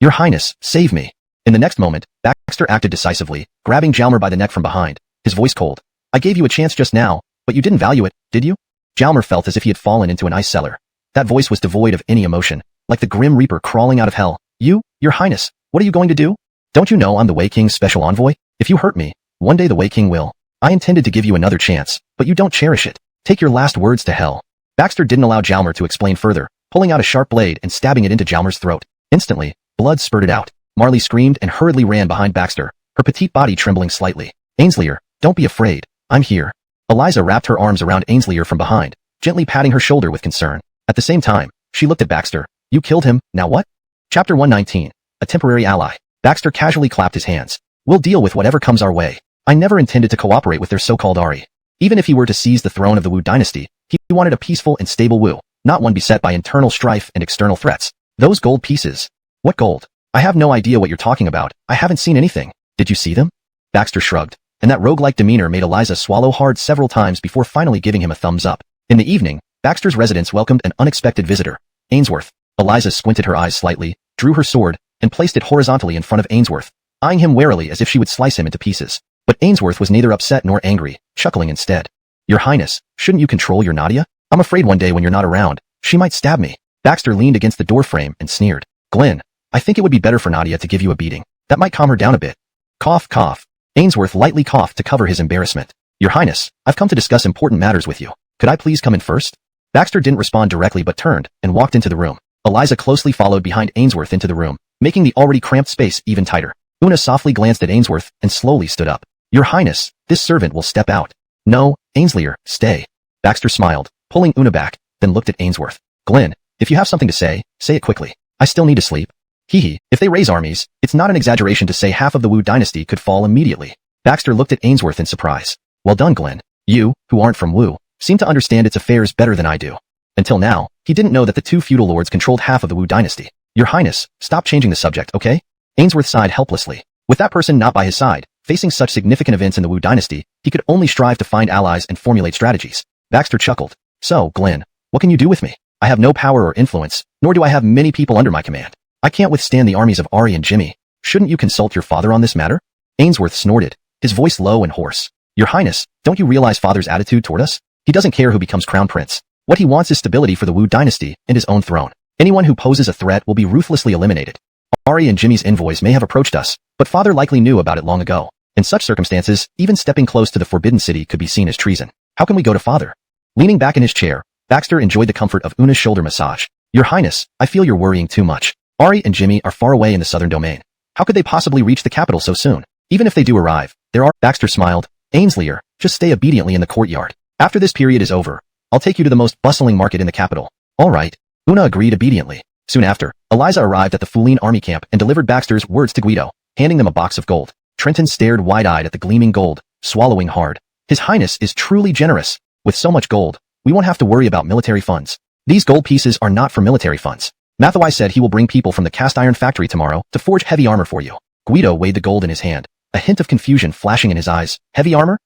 Your Highness, save me. In the next moment, Baxter acted decisively, grabbing Jalmer by the neck from behind, his voice cold. I gave you a chance just now, but you didn't value it, did you? Jalmer felt as if he had fallen into an ice cellar. That voice was devoid of any emotion, like the Grim Reaper crawling out of hell. Your Highness, what are you going to do? Don't you know I'm the Wei King's special envoy? If you hurt me, one day the Wei King will. I intended to give you another chance, but you don't cherish it. Take your last words to hell. Baxter didn't allow Jalmer to explain further, pulling out a sharp blade and stabbing it into Jalmer's throat. Instantly, blood spurted out. Marley screamed and hurriedly ran behind Baxter, her petite body trembling slightly. Ainsley, don't be afraid. I'm here. Eliza wrapped her arms around Ainsley from behind, gently patting her shoulder with concern. At the same time, she looked at Baxter. You killed him, now what? Chapter 119. A temporary ally. Baxter casually clapped his hands. We'll deal with whatever comes our way. I never intended to cooperate with their so-called Ari. Even if he were to seize the throne of the Wu Dynasty, he wanted a peaceful and stable Wu, not one beset by internal strife and external threats. Those gold pieces. What gold? I have no idea what you're talking about. I haven't seen anything. Did you see them? Baxter shrugged, and that rogue-like demeanor made Eliza swallow hard several times before finally giving him a thumbs up. In the evening, Baxter's residence welcomed an unexpected visitor. Ainsworth. Eliza squinted her eyes slightly, drew her sword, and placed it horizontally in front of Ainsworth, eyeing him warily as if she would slice him into pieces. But Ainsworth was neither upset nor angry, chuckling instead. Your Highness, shouldn't you control your Nadia? I'm afraid one day when you're not around, she might stab me. Baxter leaned against the doorframe and sneered. Glenn, I think it would be better for Nadia to give you a beating. That might calm her down a bit. Cough, cough. Ainsworth lightly coughed to cover his embarrassment. Your Highness, I've come to discuss important matters with you. Could I please come in first? Baxter didn't respond directly but turned and walked into the room. Eliza closely followed behind Ainsworth into the room, making the already cramped space even tighter. Una softly glanced at Ainsworth and slowly stood up. Your Highness, this servant will step out. No, Ainslier, stay. Baxter smiled, pulling Una back, then looked at Ainsworth. Glenn, if you have something to say it quickly. I still need to sleep. Hee, if they raise armies, it's not an exaggeration to say half of the Wu Dynasty could fall immediately. Baxter looked at Ainsworth in surprise. Well done, Glenn. You, who aren't from Wu, seem to understand its affairs better than I do. Until now, he didn't know that the two feudal lords controlled half of the Wu Dynasty. Your Highness, stop changing the subject, okay? Ainsworth sighed helplessly. With that person not by his side, facing such significant events in the Wu Dynasty, he could only strive to find allies and formulate strategies. Baxter chuckled. So, Glenn, what can you do with me? I have no power or influence, nor do I have many people under my command. I can't withstand the armies of Ari and Jimmy. Shouldn't you consult your father on this matter? Ainsworth snorted, his voice low and hoarse. Your Highness, don't you realize father's attitude toward us? He doesn't care who becomes crown prince. What he wants is stability for the Wu Dynasty and his own throne. Anyone who poses a threat will be ruthlessly eliminated. Ari and Jimmy's envoys may have approached us, but father likely knew about it long ago. In such circumstances, even stepping close to the Forbidden City could be seen as treason. How can we go to father? Leaning back in his chair, Baxter enjoyed the comfort of Una's shoulder massage. Your Highness, I feel you're worrying too much. Ari and Jimmy are far away in the southern domain. How could they possibly reach the capital so soon? Even if they do arrive, Baxter smiled. Ainslier, just stay obediently in the courtyard. After this period is over, I'll take you to the most bustling market in the capital. All right. Una agreed obediently. Soon after, Eliza arrived at the Fuline army camp and delivered Baxter's words to Guido, handing them a box of gold. Trenton stared wide-eyed at the gleaming gold, swallowing hard. His Highness is truly generous. With so much gold, we won't have to worry about military funds. These gold pieces are not for military funds. Mathawai said he will bring people from the cast iron factory tomorrow to forge heavy armor for you. Guido weighed the gold in his hand, a hint of confusion flashing in his eyes. Heavy armor?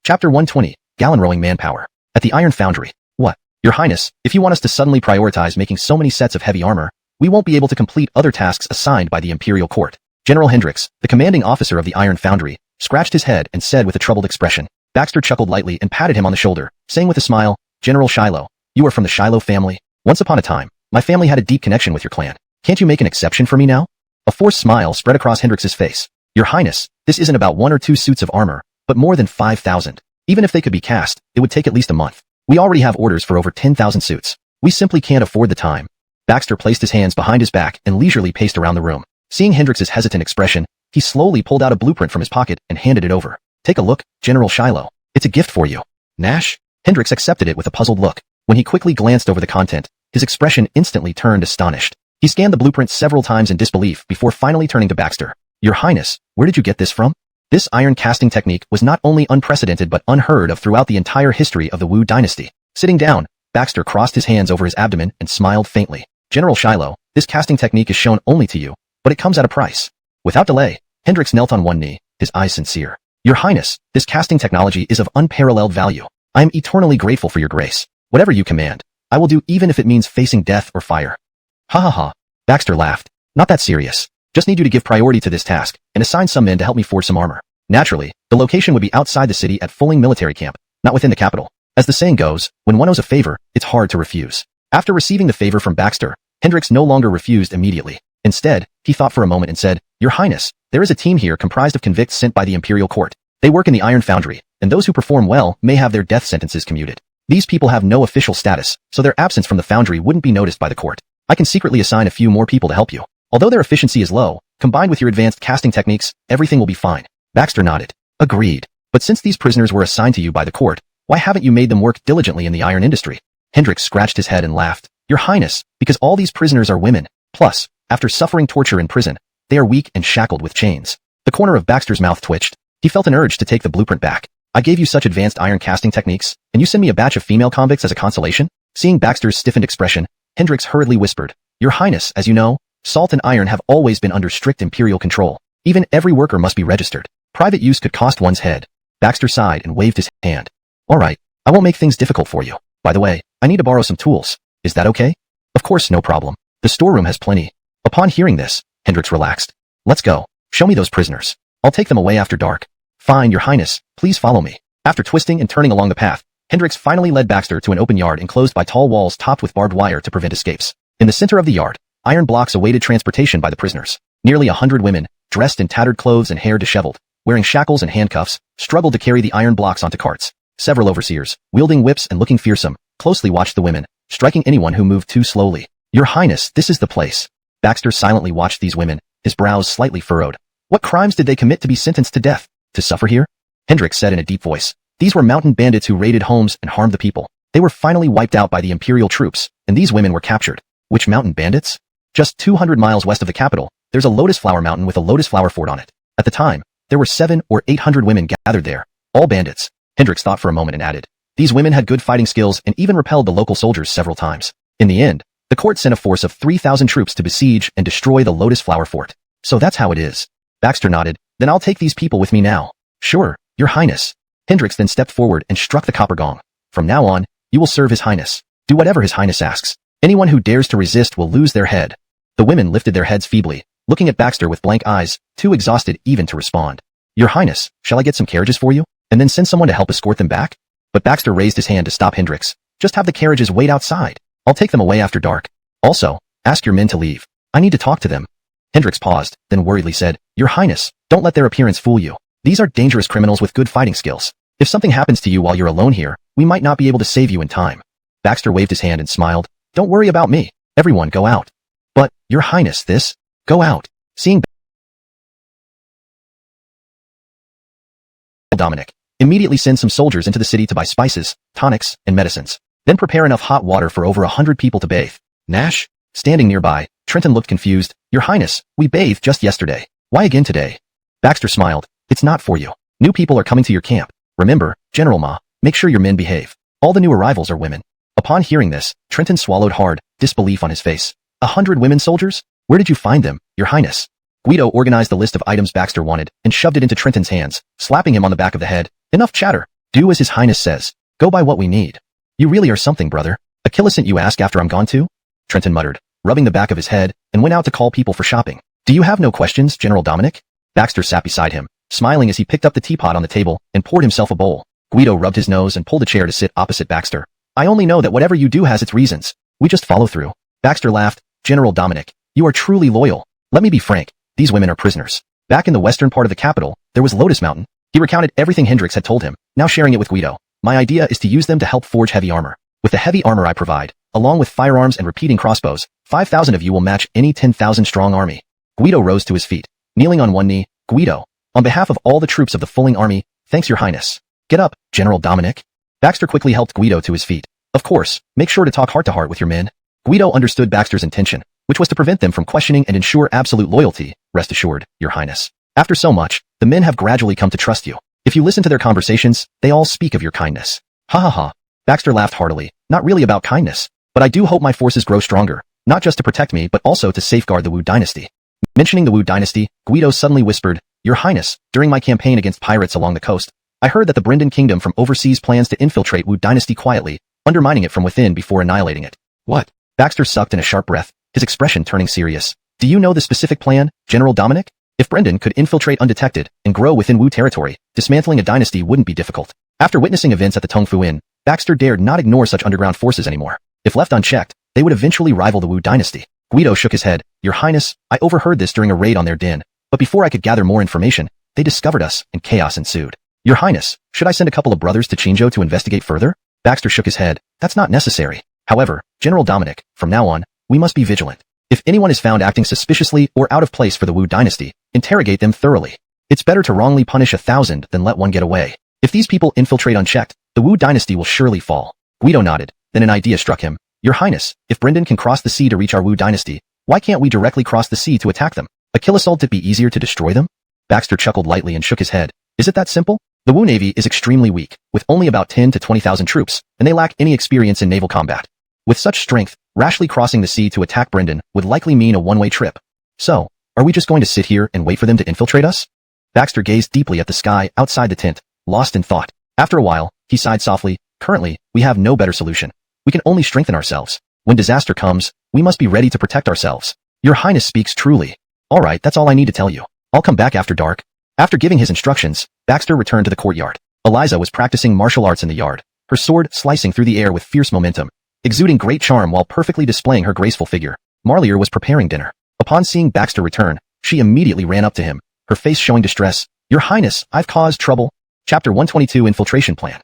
Chapter 120, Gallon Rowing Manpower. At the Iron Foundry. What? Your Highness, if you want us to suddenly prioritize making so many sets of heavy armor, we won't be able to complete other tasks assigned by the Imperial Court. General Hendricks, the commanding officer of the Iron Foundry, scratched his head and said with a troubled expression. Baxter chuckled lightly and patted him on the shoulder, saying with a smile, General Shiloh, you are from the Shiloh family. Once upon a time, my family had a deep connection with your clan. Can't you make an exception for me now? A forced smile spread across Hendricks' face. Your Highness, this isn't about 1 or 2 suits of armor, but more than 5,000. Even if they could be cast, it would take at least a month. We already have orders for over 10,000 suits. We simply can't afford the time. Baxter placed his hands behind his back and leisurely paced around the room. Seeing Hendricks' hesitant expression, he slowly pulled out a blueprint from his pocket and handed it over. Take a look, General Shiloh. It's a gift for you. Nash? Hendricks accepted it with a puzzled look. When he quickly glanced over the content, his expression instantly turned astonished. He scanned the blueprint several times in disbelief before finally turning to Baxter. Your Highness, where did you get this from? This iron casting technique was not only unprecedented but unheard of throughout the entire history of the Wu Dynasty. Sitting down, Baxter crossed his hands over his abdomen and smiled faintly. General Shiloh, this casting technique is shown only to you, but it comes at a price. Without delay, Hendricks knelt on one knee, his eyes sincere. Your Highness, this casting technology is of unparalleled value. I am eternally grateful for your grace. Whatever you command, I will do even if it means facing death or fire. Ha ha ha. Baxter laughed. Not that serious. Just need you to give priority to this task and assign some men to help me forge some armor. Naturally, the location would be outside the city at Fuling military camp, not within the capital. As the saying goes, when one owes a favor, it's hard to refuse. After receiving the favor from Baxter, Hendricks no longer refused immediately. Instead, he thought for a moment and said, Your Highness, there is a team here comprised of convicts sent by the Imperial Court. They work in the Iron Foundry, and those who perform well may have their death sentences commuted. These people have no official status, so their absence from the foundry wouldn't be noticed by the court. I can secretly assign a few more people to help you. Although their efficiency is low, combined with your advanced casting techniques, everything will be fine. Baxter nodded. Agreed. But since these prisoners were assigned to you by the court, why haven't you made them work diligently in the iron industry? Hendricks scratched his head and laughed. Your Highness, because all these prisoners are women. Plus, after suffering torture in prison, they are weak and shackled with chains. The corner of Baxter's mouth twitched. He felt an urge to take the blueprint back. I gave you such advanced iron casting techniques, and you send me a batch of female convicts as a consolation? Seeing Baxter's stiffened expression, Hendricks hurriedly whispered, Your Highness, as you know, salt and iron have always been under strict imperial control. Even every worker must be registered. Private use could cost one's head. Baxter sighed and waved his hand. All right, I won't make things difficult for you. By the way, I need to borrow some tools. Is that okay? Of course, no problem. The storeroom has plenty. Upon hearing this, Hendricks relaxed. Let's go. Show me those prisoners. I'll take them away after dark. Fine, Your Highness, please follow me. After twisting and turning along the path, Hendricks finally led Baxter to an open yard enclosed by tall walls topped with barbed wire to prevent escapes. In the center of the yard, iron blocks awaited transportation by the prisoners. Nearly 100 women, dressed in tattered clothes and hair disheveled, wearing shackles and handcuffs, struggled to carry the iron blocks onto carts. Several overseers, wielding whips and looking fearsome, closely watched the women, striking anyone who moved too slowly. Your Highness, this is the place. Baxter silently watched these women, his brows slightly furrowed. What crimes did they commit to be sentenced to death? To suffer here? Hendricks said in a deep voice. These were mountain bandits who raided homes and harmed the people. They were finally wiped out by the Imperial troops, and these women were captured. Which mountain bandits? Just 200 miles west of the capital, there's a lotus flower mountain with a lotus flower fort on it. At the time, there were 700 or 800 women gathered there, all bandits. Hendricks thought for a moment and added, these women had good fighting skills and even repelled the local soldiers several times. In the end, the court sent a force of 3,000 troops to besiege and destroy the lotus flower fort. So that's how it is. Baxter nodded. Then I'll take these people with me now. Sure, Your Highness. Hendricks then stepped forward and struck the copper gong. From now on, you will serve His Highness. Do whatever His Highness asks. Anyone who dares to resist will lose their head. The women lifted their heads feebly, looking at Baxter with blank eyes, too exhausted even to respond. Your Highness, shall I get some carriages for you, and then send someone to help escort them back? But Baxter raised his hand to stop Hendricks. Just have the carriages wait outside. I'll take them away after dark. Also, ask your men to leave. I need to talk to them. Hendricks paused, then worriedly said, Your Highness, don't let their appearance fool you. These are dangerous criminals with good fighting skills. If something happens to you while you're alone here, we might not be able to save you in time. Baxter waved his hand and smiled. Don't worry about me. Everyone go out. But, Your Highness, go out. Seeing Dominic, immediately send some soldiers into the city to buy spices, tonics, and medicines. Then prepare enough hot water for over 100 people to bathe. Nash? Standing nearby, Trenton looked confused. Your Highness, we bathed just yesterday. Why again today? Baxter smiled. It's not for you. New people are coming to your camp. Remember, General Ma, make sure your men behave. All the new arrivals are women. Upon hearing this, Trenton swallowed hard, disbelief on his face. 100 women soldiers? Where did you find them, Your Highness? Guido organized the list of items Baxter wanted and shoved it into Trenton's hands, slapping him on the back of the head. Enough chatter. Do as His Highness says. Go by what we need. You really are something, brother. Achilles sent you ask after I'm gone too? Trenton muttered, rubbing the back of his head, and went out to call people for shopping. Do you have no questions, General Dominic? Baxter sat beside him, smiling as he picked up the teapot on the table and poured himself a bowl. Guido rubbed his nose and pulled a chair to sit opposite Baxter. I only know that whatever you do has its reasons. We just follow through. Baxter laughed. General Dominic, you are truly loyal. Let me be frank. These women are prisoners. Back in the western part of the capital, there was Lotus Mountain. He recounted everything Hendricks had told him, now sharing it with Guido. My idea is to use them to help forge heavy armor. With the heavy armor I provide, along with firearms and repeating crossbows, 5,000 of you will match any 10,000-strong army. Guido rose to his feet. Kneeling on one knee, Guido, on behalf of all the troops of the Fulling Army, thanks Your Highness. Get up, General Dominic. Baxter quickly helped Guido to his feet. Of course, make sure to talk heart-to-heart with your men. Guido understood Baxter's intention, which was to prevent them from questioning and ensure absolute loyalty. Rest assured, Your Highness. After so much, the men have gradually come to trust you. If you listen to their conversations, they all speak of your kindness. Ha ha ha. Baxter laughed heartily. Not really about kindness, but I do hope my forces grow stronger, not just to protect me but also to safeguard the Wu Dynasty. Mentioning the Wu Dynasty, Guido suddenly whispered, Your Highness, during my campaign against pirates along the coast, I heard that the Brendan Kingdom from overseas plans to infiltrate Wu Dynasty quietly, undermining it from within before annihilating it. What? Baxter sucked in a sharp breath, his expression turning serious. Do you know the specific plan, General Dominic? If Brendan could infiltrate undetected and grow within Wu territory, dismantling a dynasty wouldn't be difficult. After witnessing events at the Tongfu Inn, Baxter dared not ignore such underground forces anymore. If left unchecked, they would eventually rival the Wu Dynasty. Guido shook his head. Your Highness, I overheard this during a raid on their den, but before I could gather more information, they discovered us, and chaos ensued. Your Highness, should I send a couple of brothers to Chinjo to investigate further? Baxter shook his head. That's not necessary. However, General Dominic, from now on, we must be vigilant. If anyone is found acting suspiciously or out of place for the Wu Dynasty, interrogate them thoroughly. It's better to wrongly punish 1,000 than let one get away. If these people infiltrate unchecked, the Wu Dynasty will surely fall. Guido nodded. Then an idea struck him. Your Highness, if Brendan can cross the sea to reach our Wu Dynasty, why can't we directly cross the sea to attack them? Achilles, would it be easier to destroy them? Baxter chuckled lightly and shook his head. Is it that simple? The Wu Navy is extremely weak, with only about 10 to 20,000 troops, and they lack any experience in naval combat. With such strength, rashly crossing the sea to attack Brendan would likely mean a one-way trip. So, are we just going to sit here and wait for them to infiltrate us? Baxter gazed deeply at the sky outside the tent, lost in thought. After a while, he sighed softly. Currently, we have no better solution. We can only strengthen ourselves. When disaster comes, we must be ready to protect ourselves. Your Highness speaks truly. All right, that's all I need to tell you. I'll come back after dark. After giving his instructions, Baxter returned to the courtyard. Eliza was practicing martial arts in the yard, her sword slicing through the air with fierce momentum, exuding great charm while perfectly displaying her graceful figure. Marlier was preparing dinner. Upon seeing Baxter return, she immediately ran up to him, her face showing distress. Your Highness, I've caused trouble. Chapter 122 Infiltration Plan.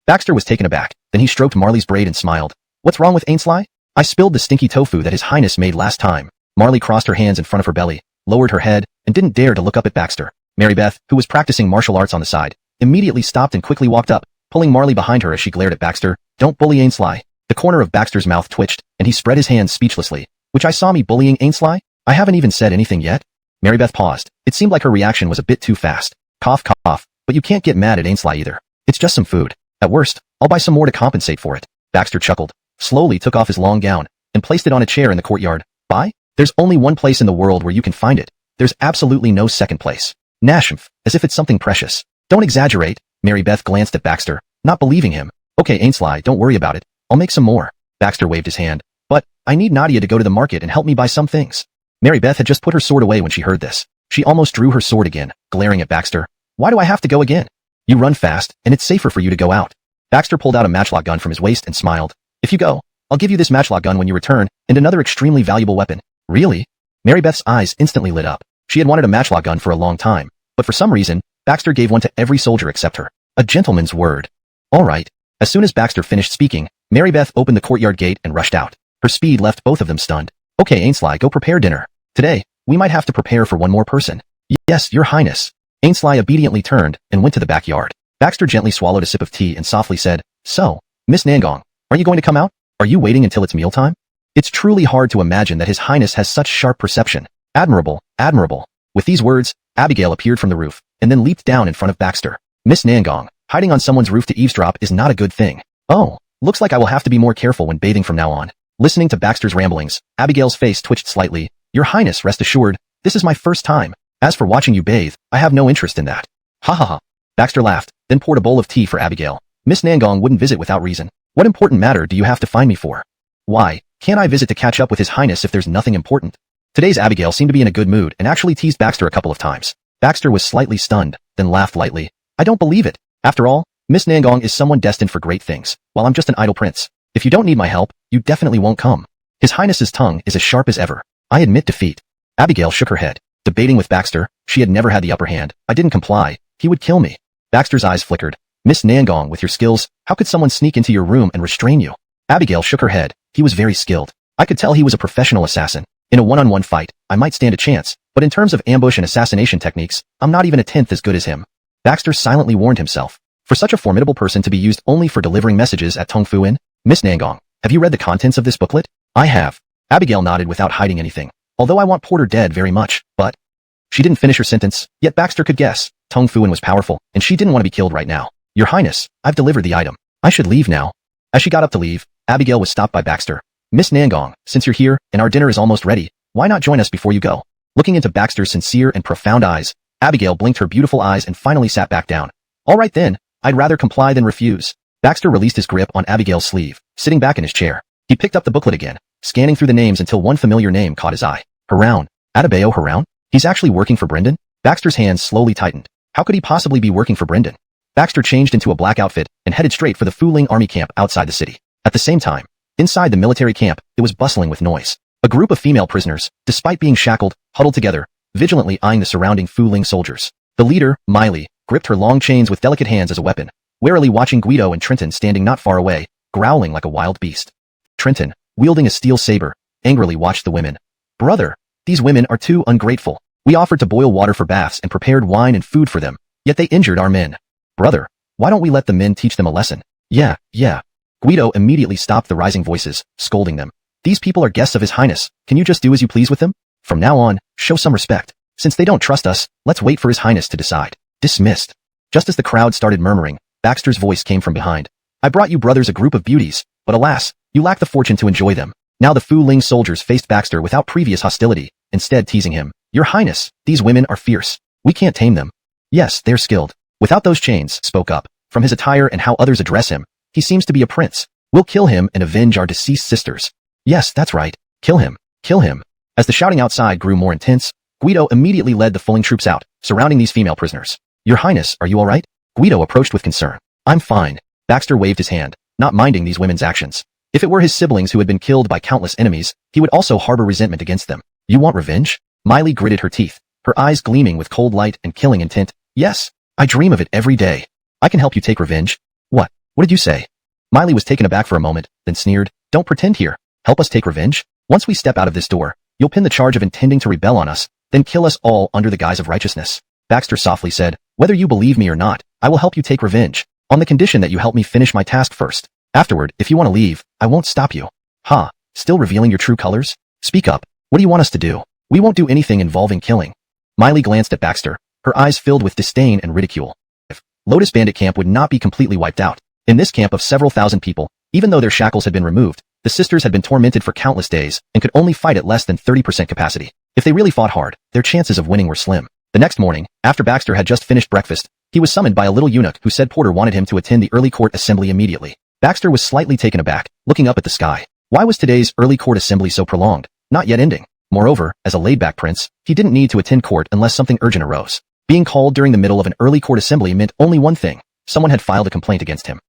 Baxter was taken aback, then he stroked Marley's braid and smiled. What's wrong with Ainslie? I spilled the stinky tofu that His Highness made last time. Marley crossed her hands in front of her belly, lowered her head, and didn't dare to look up at Baxter. Mary Beth, who was practicing martial arts on the side, immediately stopped and quickly walked up, pulling Marley behind her as she glared at Baxter. Don't bully Ainsley. The corner of Baxter's mouth twitched, and he spread his hands speechlessly. Which I saw me bullying Ainsley? I haven't even said anything yet. Mary Beth paused. It seemed like her reaction was a bit too fast. Cough, cough, but you can't get mad at Ainsley either. It's just some food. At worst, I'll buy some more to compensate for it. Baxter chuckled, slowly took off his long gown, and placed it on a chair in the courtyard. Buy? There's only one place in the world where you can find it. There's absolutely no second place. Nashmph, as if it's something precious. Don't exaggerate. Mary Beth glanced at Baxter, not believing him. Okay, Ainsley, don't worry about it. I'll make some more. Baxter waved his hand. But, I need Nadia to go to the market and help me buy some things. Mary Beth had just put her sword away when she heard this. She almost drew her sword again, glaring at Baxter. Why do I have to go again? You run fast, and it's safer for you to go out. Baxter pulled out a matchlock gun from his waist and smiled. If you go, I'll give you this matchlock gun when you return, and another extremely valuable weapon. Really? Mary Beth's eyes instantly lit up. She had wanted a matchlock gun for a long time, but for some reason, Baxter gave one to every soldier except her. A gentleman's word. All right. As soon as Baxter finished speaking, Mary Beth opened the courtyard gate and rushed out. Her speed left both of them stunned. Okay, Ainsley, go prepare dinner. Today, we might have to prepare for one more person. Yes, your highness. Ainsley obediently turned and went to the backyard. Baxter gently swallowed a sip of tea and softly said, So, Miss Nangong, are you going to come out? Are you waiting until it's mealtime? It's truly hard to imagine that His Highness has such sharp perception. Admirable, admirable. With these words, Abigail appeared from the roof, and then leaped down in front of Baxter. Miss Nangong, hiding on someone's roof to eavesdrop is not a good thing. Oh, looks like I will have to be more careful when bathing from now on. Listening to Baxter's ramblings, Abigail's face twitched slightly. Your Highness, rest assured, this is my first time. As for watching you bathe, I have no interest in that. Ha ha ha. Baxter laughed, then poured a bowl of tea for Abigail. Miss Nangong wouldn't visit without reason. What important matter do you have to find me for? Why, can't I visit to catch up with His Highness if there's nothing important? Today's Abigail seemed to be in a good mood and actually teased Baxter a couple of times. Baxter was slightly stunned, then laughed lightly. I don't believe it. After all, Miss Nangong is someone destined for great things, while I'm just an idle prince. If you don't need my help, you definitely won't come. His Highness's tongue is as sharp as ever. I admit defeat. Abigail shook her head. Debating with Baxter, she had never had the upper hand. I didn't comply. He would kill me. Baxter's eyes flickered. Miss Nangong, with your skills, how could someone sneak into your room and restrain you? Abigail shook her head. He was very skilled. I could tell he was a professional assassin. In a one-on-one fight, I might stand a chance, but in terms of ambush and assassination techniques, I'm not even a tenth as good as him. Baxter silently warned himself. For such a formidable person to be used only for delivering messages at Tong Fu Inn? Miss Nangong, have you read the contents of this booklet? I have. Abigail nodded without hiding anything. Although I want Porter dead very much, but... She didn't finish her sentence, yet Baxter could guess. Tong Fu Inn was powerful, and she didn't want to be killed right now. Your Highness, I've delivered the item. I should leave now. As she got up to leave, Abigail was stopped by Baxter. Miss Nangong, since you're here, and our dinner is almost ready, why not join us before you go? Looking into Baxter's sincere and profound eyes, Abigail blinked her beautiful eyes and finally sat back down. All right then, I'd rather comply than refuse. Baxter released his grip on Abigail's sleeve, sitting back in his chair. He picked up the booklet again, scanning through the names until one familiar name caught his eye. Haroun. Adebayo Haroun? He's actually working for Brendan? Baxter's hands slowly tightened. How could he possibly be working for Brendan? Baxter changed into a black outfit and headed straight for the Fuling army camp outside the city. At the same time, inside the military camp, it was bustling with noise. A group of female prisoners, despite being shackled, huddled together, vigilantly eyeing the surrounding Fuling soldiers. The leader, Miley, gripped her long chains with delicate hands as a weapon, warily watching Guido and Trenton standing not far away, growling like a wild beast. Trenton, wielding a steel saber, angrily watched the women. Brother, these women are too ungrateful. We offered to boil water for baths and prepared wine and food for them, yet they injured our men. Brother, why don't we let the men teach them a lesson? Yeah. Guido immediately stopped the rising voices, scolding them. These people are guests of His Highness. Can you just do as you please with them? From now on, show some respect. Since they don't trust us, let's wait for His Highness to decide. Dismissed. Just as the crowd started murmuring, Baxter's voice came from behind. I brought you brothers a group of beauties, but alas, you lack the fortune to enjoy them. Now the Fu Ling soldiers faced Baxter without previous hostility, instead teasing him. Your Highness, these women are fierce. We can't tame them. Yes, they're skilled. Without those chains, spoke up. From his attire and how others address him, he seems to be a prince. We'll kill him and avenge our deceased sisters. Yes, that's right. Kill him. Kill him. As the shouting outside grew more intense, Guido immediately led the Fuling troops out, surrounding these female prisoners. Your Highness, are you all right? Guido approached with concern. I'm fine. Baxter waved his hand, not minding these women's actions. If it were his siblings who had been killed by countless enemies, he would also harbor resentment against them. You want revenge? Miley gritted her teeth, her eyes gleaming with cold light and killing intent. Yes, I dream of it every day. I can help you take revenge. What? What did you say? Miley was taken aback for a moment, then sneered. Don't pretend here. Help us take revenge? Once we step out of this door, You'll pin the charge of intending to rebel on us, then kill us all under the guise of righteousness. Baxter softly said, whether you believe me or not, I will help you take revenge, on the condition that you help me finish my task first. Afterward, if you want to leave, I won't stop you. Ha, still revealing your true colors? Speak up. What do you want us to do? We won't do anything involving killing. Miley glanced at Baxter, her eyes filled with disdain and ridicule. Lotus Bandit Camp would not be completely wiped out. In this camp of several thousand people, even though their shackles had been removed, the sisters had been tormented for countless days and could only fight at less than 30% capacity. If they really fought hard, their chances of winning were slim. The next morning, after Baxter had just finished breakfast, he was summoned by a little eunuch who said Porter wanted him to attend the early court assembly immediately. Baxter was slightly taken aback, looking up at the sky. Why was today's early court assembly so prolonged, not yet ending? Moreover, as a laid-back prince, he didn't need to attend court unless something urgent arose. Being called during the middle of an early court assembly meant only one thing. Someone had filed a complaint against him.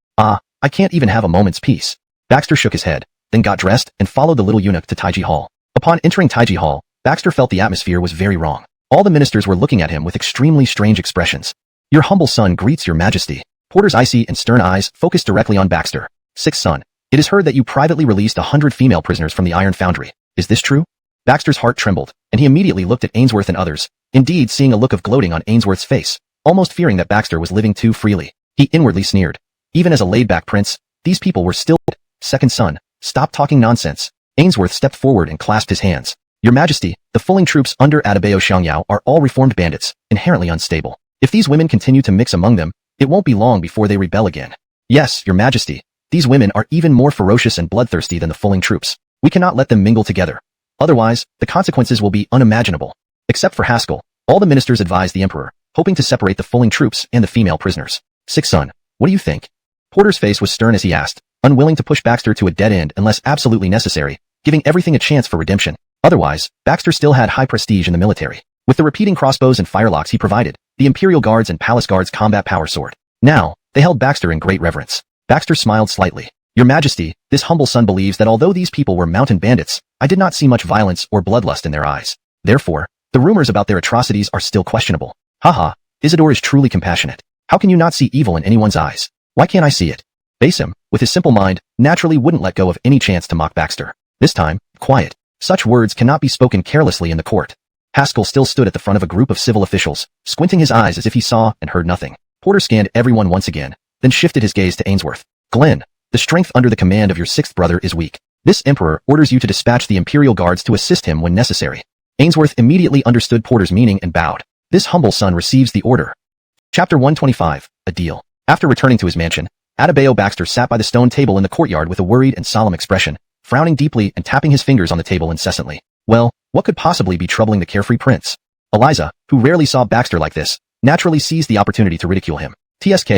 I can't even have a moment's peace. Baxter shook his head, then got dressed and followed the little eunuch to Taiji Hall. Upon entering Taiji Hall, Baxter felt the atmosphere was very wrong. All the ministers were looking at him with extremely strange expressions. Your humble son greets your majesty. Porter's icy and stern eyes focused directly on Baxter. Sixth son, it is heard that you privately released 100 female prisoners from the Iron Foundry. Is this true? Baxter's heart trembled, and he immediately looked at Ainsworth and others, indeed seeing a look of gloating on Ainsworth's face, almost fearing that Baxter was living too freely. He inwardly sneered. Even as a laid-back prince, these people were still... Second son, stop talking nonsense. Ainsworth stepped forward and clasped his hands. Your majesty, the fulling troops under Adebayo Xiangyao are all reformed bandits, inherently unstable. If these women continue to mix among them, it won't be long before they rebel again. Yes, your majesty, these women are even more ferocious and bloodthirsty than the fulling troops. We cannot let them mingle together. Otherwise, the consequences will be unimaginable. Except for Haskell, all the ministers advised the emperor, hoping to separate the fulling troops and the female prisoners. Sixth son, what do you think? Porter's face was stern as he asked, unwilling to push Baxter to a dead end unless absolutely necessary, giving everything a chance for redemption. Otherwise, Baxter still had high prestige in the military. With the repeating crossbows and firelocks he provided, the Imperial Guards and Palace Guards combat power soared. Now, they held Baxter in great reverence. Baxter smiled slightly. Your majesty, this humble son believes that although these people were mountain bandits, I did not see much violence or bloodlust in their eyes. Therefore, the rumors about their atrocities are still questionable. Haha, Isidore is truly compassionate. How can you not see evil in anyone's eyes? Why can't I see it? Basim, with his simple mind, naturally wouldn't let go of any chance to mock Baxter. This time, quiet. Such words cannot be spoken carelessly in the court. Haskell still stood at the front of a group of civil officials, squinting his eyes as if he saw and heard nothing. Porter scanned everyone once again, then shifted his gaze to Ainsworth. Glenn, the strength under the command of your sixth brother is weak. This emperor orders you to dispatch the Imperial Guards to assist him when necessary. Ainsworth immediately understood Porter's meaning and bowed. This humble son receives the order. Chapter 125, A Deal. After returning to his mansion, Adebayo Baxter sat by the stone table in the courtyard with a worried and solemn expression, frowning deeply and tapping his fingers on the table incessantly. Well, what could possibly be troubling the carefree prince? Eliza, who rarely saw Baxter like this, naturally seized the opportunity to ridicule him. TSK.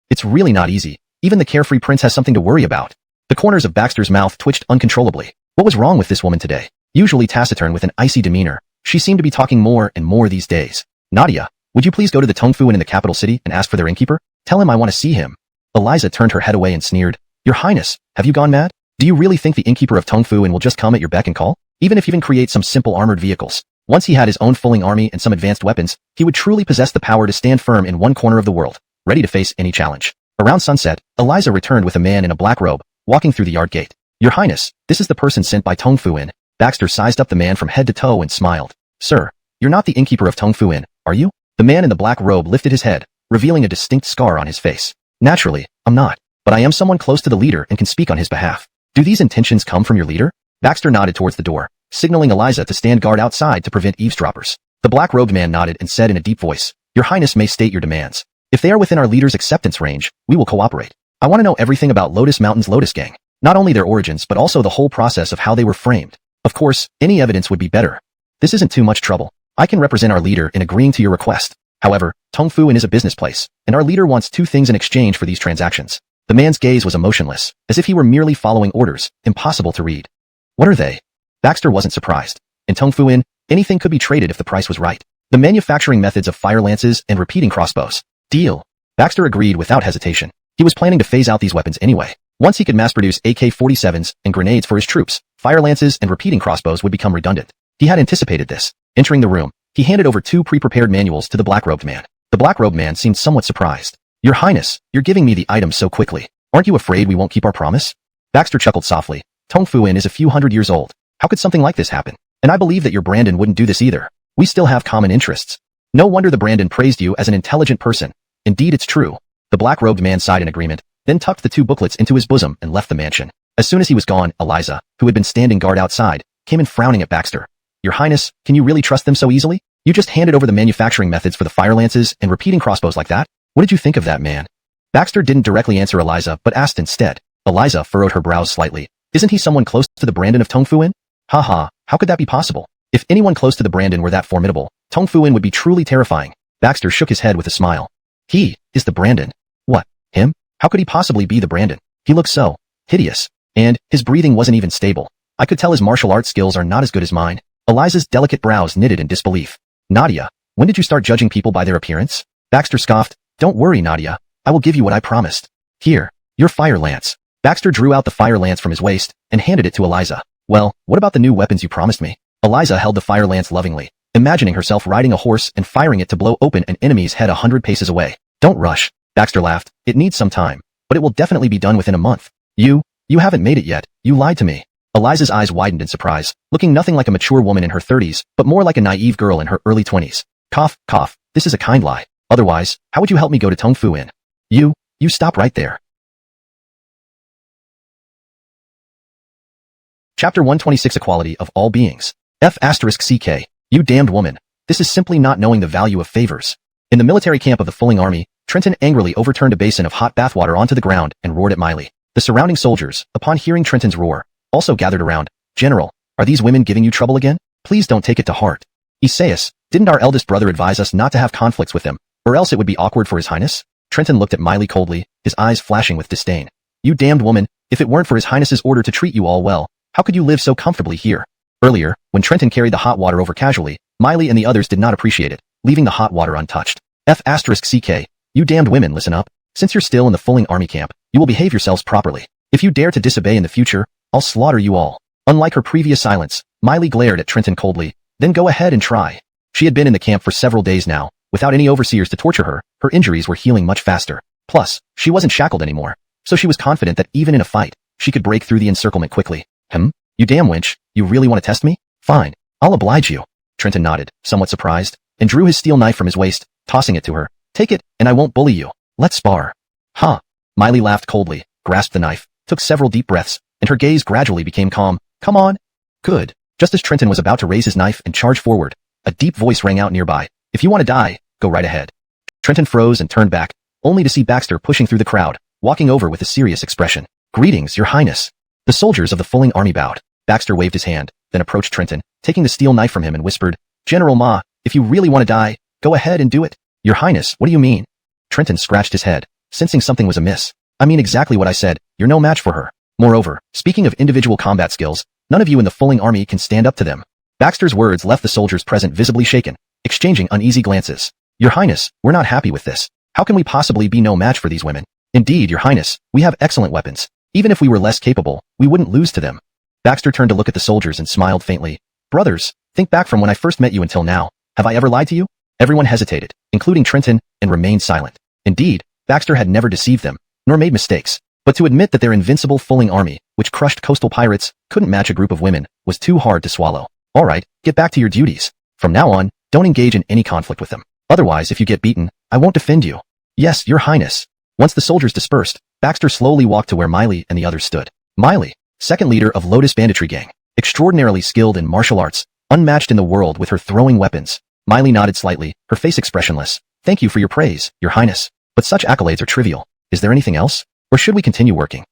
It's really not easy. Even the carefree prince has something to worry about. The corners of Baxter's mouth twitched uncontrollably. What was wrong with this woman today? Usually taciturn with an icy demeanor, she seemed to be talking more and more these days. Nadia, would you please go to the Tongfuan in the capital city and ask for their innkeeper? Tell him I want to see him. Eliza turned her head away and sneered. Your Highness, have you gone mad? Do you really think the innkeeper of Tongfuan will just come at your beck and call? Even if he can create some simple armored vehicles. Once he had his own fulling army and some advanced weapons, he would truly possess the power to stand firm in one corner of the world, ready to face any challenge. Around sunset, Eliza returned with a man in a black robe, walking through the yard gate. Your Highness, this is the person sent by Tongfuan. Baxter sized up the man from head to toe and smiled. Sir, you're not the innkeeper of Tongfuan, are you? The man in the black robe lifted his head, revealing a distinct scar on his face. Naturally, I'm not, but I am someone close to the leader and can speak on his behalf. Do these intentions come from your leader? Baxter nodded towards the door, signaling Eliza to stand guard outside to prevent eavesdroppers. The black-robed man nodded and said in a deep voice, Your Highness may state your demands. If they are within our leader's acceptance range, we will cooperate. I want to know everything about Lotus Mountain's Lotus Gang, not only their origins but also the whole process of how they were framed. Of course, any evidence would be better. This isn't too much trouble. I can represent our leader in agreeing to your request. However, Tongfuan is a business place, and our leader wants two things in exchange for these transactions. The man's gaze was emotionless, as if he were merely following orders, impossible to read. What are they? Baxter wasn't surprised. In Tongfuan, anything could be traded if the price was right. The manufacturing methods of fire lances and repeating crossbows. Deal. Baxter agreed without hesitation. He was planning to phase out these weapons anyway. Once he could mass-produce AK-47s and grenades for his troops, fire lances and repeating crossbows would become redundant. He had anticipated this. Entering the room, he handed over two pre-prepared manuals to the black-robed man. The black-robed man seemed somewhat surprised. Your Highness, you're giving me the items so quickly. Aren't you afraid we won't keep our promise? Baxter chuckled softly. Tongfuan is a few hundred years old. How could something like this happen? And I believe that your Brandon wouldn't do this either. We still have common interests. No wonder the Brandon praised you as an intelligent person. Indeed, it's true. The black-robed man sighed in agreement, then tucked the 2 booklets into his bosom and left the mansion. As soon as he was gone, Eliza, who had been standing guard outside, came in frowning at Baxter. Your Highness, can you really trust them so easily? You just handed over the manufacturing methods for the fire lances and repeating crossbows like that? What did you think of that, man? Baxter didn't directly answer Eliza, but asked instead. Eliza furrowed her brows slightly. Isn't he someone close to the Brandon of Tongfuin? Haha, how could that be possible? If anyone close to the Brandon were that formidable, Tongfuin would be truly terrifying. Baxter shook his head with a smile. He is the Brandon. What? Him? How could he possibly be the Brandon? He looks so hideous. And his breathing wasn't even stable. I could tell his martial arts skills are not as good as mine. Eliza's delicate brows knitted in disbelief. Nadia, when did you start judging people by their appearance? Baxter scoffed. Don't worry, Nadia. I will give you what I promised. Here, your fire lance. Baxter drew out the fire lance from his waist and handed it to Eliza. Well, what about the new weapons you promised me? Eliza held the fire lance lovingly, imagining herself riding a horse and firing it to blow open an enemy's head 100 paces away. Don't rush. Baxter laughed. It needs some time, but it will definitely be done within a month. You haven't made it yet. You lied to me. Eliza's eyes widened in surprise, looking nothing like a mature woman in her 30s, but more like a naive girl in her early 20s. Cough, cough. This is a kind lie. Otherwise, how would you help me go to Tongfuin? You stop right there. Chapter 126 Equality of All Beings. F***CK. You damned woman. This is simply not knowing the value of favors. In the military camp of the Fulling Army, Trenton angrily overturned a basin of hot bathwater onto the ground and roared at Miley. The surrounding soldiers, upon hearing Trenton's roar, also gathered around. General, are these women giving you trouble again? Please don't take it to heart. Isaias, didn't our eldest brother advise us not to have conflicts with them, or else it would be awkward for his highness? Trenton looked at Miley coldly, his eyes flashing with disdain. You damned woman, if it weren't for his highness's order to treat you all well, how could you live so comfortably here? Earlier, when Trenton carried the hot water over casually, Miley and the others did not appreciate it, leaving the hot water untouched. F***CK. You damned women, listen up. Since you're still in the Fulling Army camp, you will behave yourselves properly. If you dare to disobey in the future, I'll slaughter you all. Unlike her previous silence, Miley glared at Trenton coldly. Then go ahead and try. She had been in the camp for several days now. Without any overseers to torture her, her injuries were healing much faster. Plus, she wasn't shackled anymore, so she was confident that even in a fight, she could break through the encirclement quickly. You damn wench, you really want to test me? Fine, I'll oblige you. Trenton nodded, somewhat surprised, and drew his steel knife from his waist, tossing it to her. Take it, and I won't bully you. Let's spar. Huh. Miley laughed coldly, grasped the knife, took several deep breaths, and her gaze gradually became calm. Come on. Good. Just as Trenton was about to raise his knife and charge forward, a deep voice rang out nearby. If you want to die, go right ahead. Trenton froze and turned back, only to see Baxter pushing through the crowd, walking over with a serious expression. Greetings, your highness. The soldiers of the Fulling Army bowed. Baxter waved his hand, then approached Trenton, taking the steel knife from him and whispered, General Ma, if you really want to die, go ahead and do it. Your highness, what do you mean? Trenton scratched his head, sensing something was amiss. I mean exactly what I said, you're no match for her. Moreover, speaking of individual combat skills, none of you in the Fulling Army can stand up to them. Baxter's words left the soldiers present visibly shaken, exchanging uneasy glances. Your highness, we're not happy with this. How can we possibly be no match for these women? Indeed, your highness, we have excellent weapons. Even if we were less capable, we wouldn't lose to them. Baxter turned to look at the soldiers and smiled faintly. Brothers, think back from when I first met you until now. Have I ever lied to you? Everyone hesitated, including Trenton, and remained silent. Indeed, Baxter had never deceived them, nor made mistakes. But to admit that their invincible Fulling Army, which crushed coastal pirates, couldn't match a group of women, was too hard to swallow. All right, get back to your duties. From now on, don't engage in any conflict with them. Otherwise, if you get beaten, I won't defend you. Yes, your highness. Once the soldiers dispersed, Baxter slowly walked to where Miley and the others stood. Miley, second leader of Lotus Banditry Gang, extraordinarily skilled in martial arts, unmatched in the world with her throwing weapons. Miley nodded slightly, her face expressionless. Thank you for your praise, your highness. But such accolades are trivial. Is there anything else? Or should we continue working?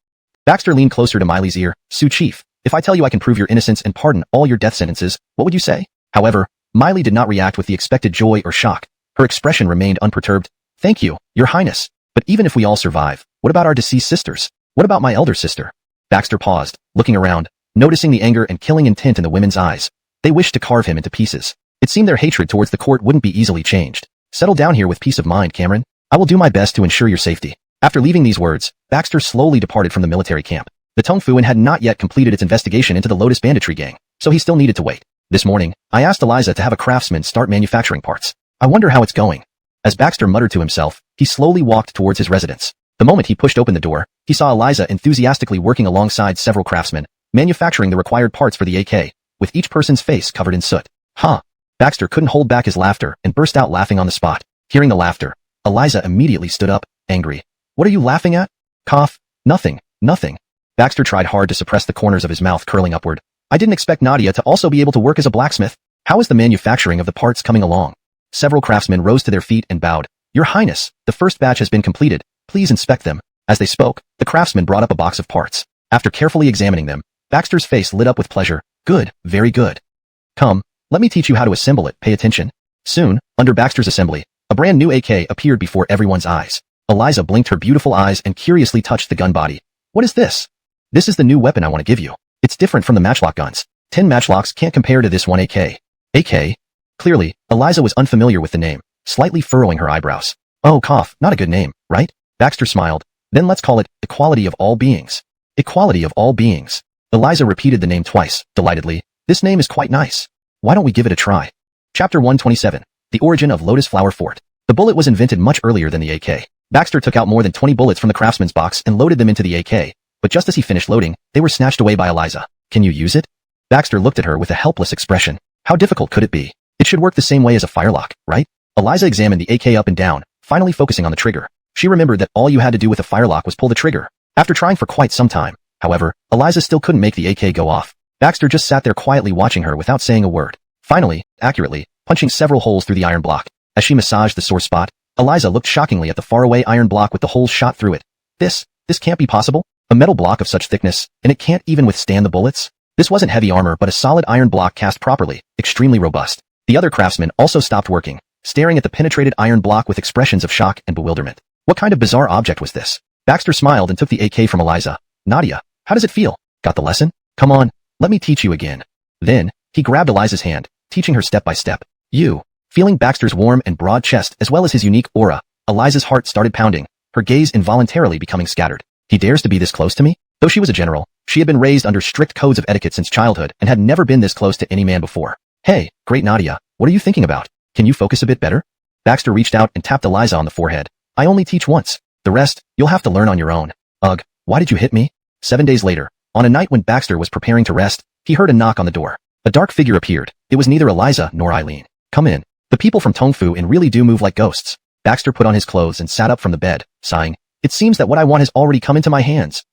Baxter leaned closer to Miley's ear. Sioux Chief, if I tell you I can prove your innocence and pardon all your death sentences, what would you say? However, Miley did not react with the expected joy or shock. Her expression remained unperturbed. Thank you, your highness. But even if we all survive, what about our deceased sisters? What about my elder sister? Baxter paused, looking around, noticing the anger and killing intent in the women's eyes. They wished to carve him into pieces. It seemed their hatred towards the court wouldn't be easily changed. Settle down here with peace of mind, Cameron. I will do my best to ensure your safety. After leaving these words, Baxter slowly departed from the military camp. The Tongfuin had not yet completed its investigation into the Lotus Banditry Gang, so he still needed to wait. This morning, I asked Eliza to have a craftsman start manufacturing parts. I wonder how it's going. As Baxter muttered to himself, he slowly walked towards his residence. The moment he pushed open the door, he saw Eliza enthusiastically working alongside several craftsmen, manufacturing the required parts for the AK. with each person's face covered in soot. Huh. Baxter couldn't hold back his laughter and burst out laughing on the spot. Hearing the laughter, Eliza immediately stood up, angry. What are you laughing at? Cough. Nothing. Nothing. Baxter tried hard to suppress the corners of his mouth curling upward. I didn't expect Nadia to also be able to work as a blacksmith. How is the manufacturing of the parts coming along? Several craftsmen rose to their feet and bowed. Your Highness, the first batch has been completed. Please inspect them. As they spoke, the craftsman brought up a box of parts. After carefully examining them, Baxter's face lit up with pleasure. Good, very good. Come, let me teach you how to assemble it. Pay attention. Soon, under Baxter's assembly, a brand new AK appeared before everyone's eyes. Eliza blinked her beautiful eyes and curiously touched the gun body. What is this? This is the new weapon I want to give you. It's different from the matchlock guns. 10 matchlocks can't compare to this one AK. AK? Clearly, Eliza was unfamiliar with the name, slightly furrowing her eyebrows. Oh, cough, not a good name, right? Baxter smiled. Then let's call it Equality of All Beings. Equality of All Beings. Eliza repeated the name twice, delightedly. This name is quite nice. Why don't we give it a try? Chapter 127. The Origin of Lotus Flower Fort. The bullet was invented much earlier than the AK. Baxter took out more than 20 bullets from the craftsman's box and loaded them into the AK, but just as he finished loading, they were snatched away by Eliza. Can you use it? Baxter looked at her with a helpless expression. How difficult could it be? It should work the same way as a firelock, right? Eliza examined the AK up and down, finally focusing on the trigger. She remembered that all you had to do with a firelock was pull the trigger. After trying for quite some time, however, Eliza still couldn't make the AK go off. Baxter just sat there quietly watching her without saying a word. Finally, accurately, punching several holes through the iron block. As she massaged the sore spot, Eliza looked shockingly at the faraway iron block with the holes shot through it. This can't be possible. A metal block of such thickness, and it can't even withstand the bullets? This wasn't heavy armor but a solid iron block cast properly, extremely robust. The other craftsmen also stopped working, staring at the penetrated iron block with expressions of shock and bewilderment. What kind of bizarre object was this? Baxter smiled and took the AK from Eliza. Nadia, how does it feel? Got the lesson? Come on, let me teach you again. Then, he grabbed Eliza's hand, teaching her step by step. Feeling Baxter's warm and broad chest as well as his unique aura, Eliza's heart started pounding, her gaze involuntarily becoming scattered. He dares to be this close to me? Though she was a general, she had been raised under strict codes of etiquette since childhood and had never been this close to any man before. Hey, great Nadia, what are you thinking about? Can you focus a bit better? Baxter reached out and tapped Eliza on the forehead. I only teach once. The rest, you'll have to learn on your own. Ugh, why did you hit me? 7 days later, on a night when Baxter was preparing to rest, he heard a knock on the door. A dark figure appeared. It was neither Eliza nor Eileen. Come in. The people from Tongfu Inn really do move like ghosts. Baxter put on his clothes and sat up from the bed, sighing. It seems that what I want has already come into my hands.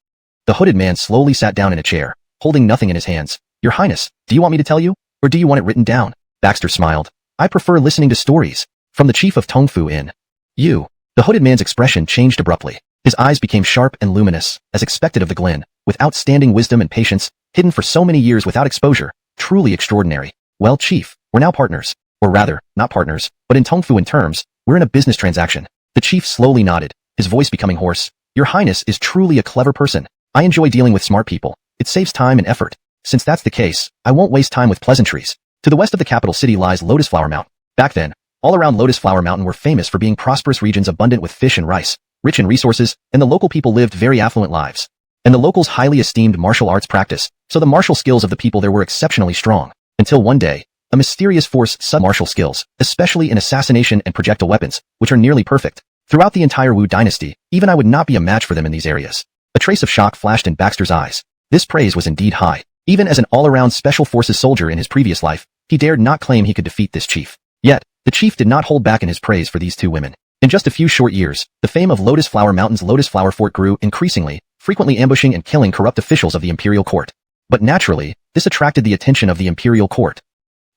The hooded man slowly sat down in a chair, holding nothing in his hands. Your Highness, do you want me to tell you? Or do you want it written down? Baxter smiled. I prefer listening to stories. From the chief of Tongfu Inn. You. The hooded man's expression changed abruptly. His eyes became sharp and luminous, as expected of the Glen, with outstanding wisdom and patience, hidden for so many years without exposure. Truly extraordinary. Well, Chief, we're now partners. Or rather, not partners, but in Tongfu Inn terms, we're in a business transaction. The chief slowly nodded, his voice becoming hoarse. Your Highness is truly a clever person. I enjoy dealing with smart people. It saves time and effort. Since that's the case, I won't waste time with pleasantries. To the west of the capital city lies Lotus Flower Mountain. Back then, all around Lotus Flower Mountain were famous for being prosperous regions abundant with fish and rice, rich in resources, and the local people lived very affluent lives. And the locals highly esteemed martial arts practice, so the martial skills of the people there were exceptionally strong. Until one day, a mysterious force sub-martial skills, especially in assassination and projectile weapons, which are nearly perfect. Throughout the entire Wu Dynasty, even I would not be a match for them in these areas. A trace of shock flashed in Baxter's eyes. This praise was indeed high. Even as an all-around special forces soldier in his previous life, he dared not claim he could defeat this chief. Yet, the chief did not hold back in his praise for these two women. In just a few short years, the fame of Lotus Flower Mountain's Lotus Flower Fort grew increasingly, frequently ambushing and killing corrupt officials of the imperial court. But naturally, this attracted the attention of the imperial court.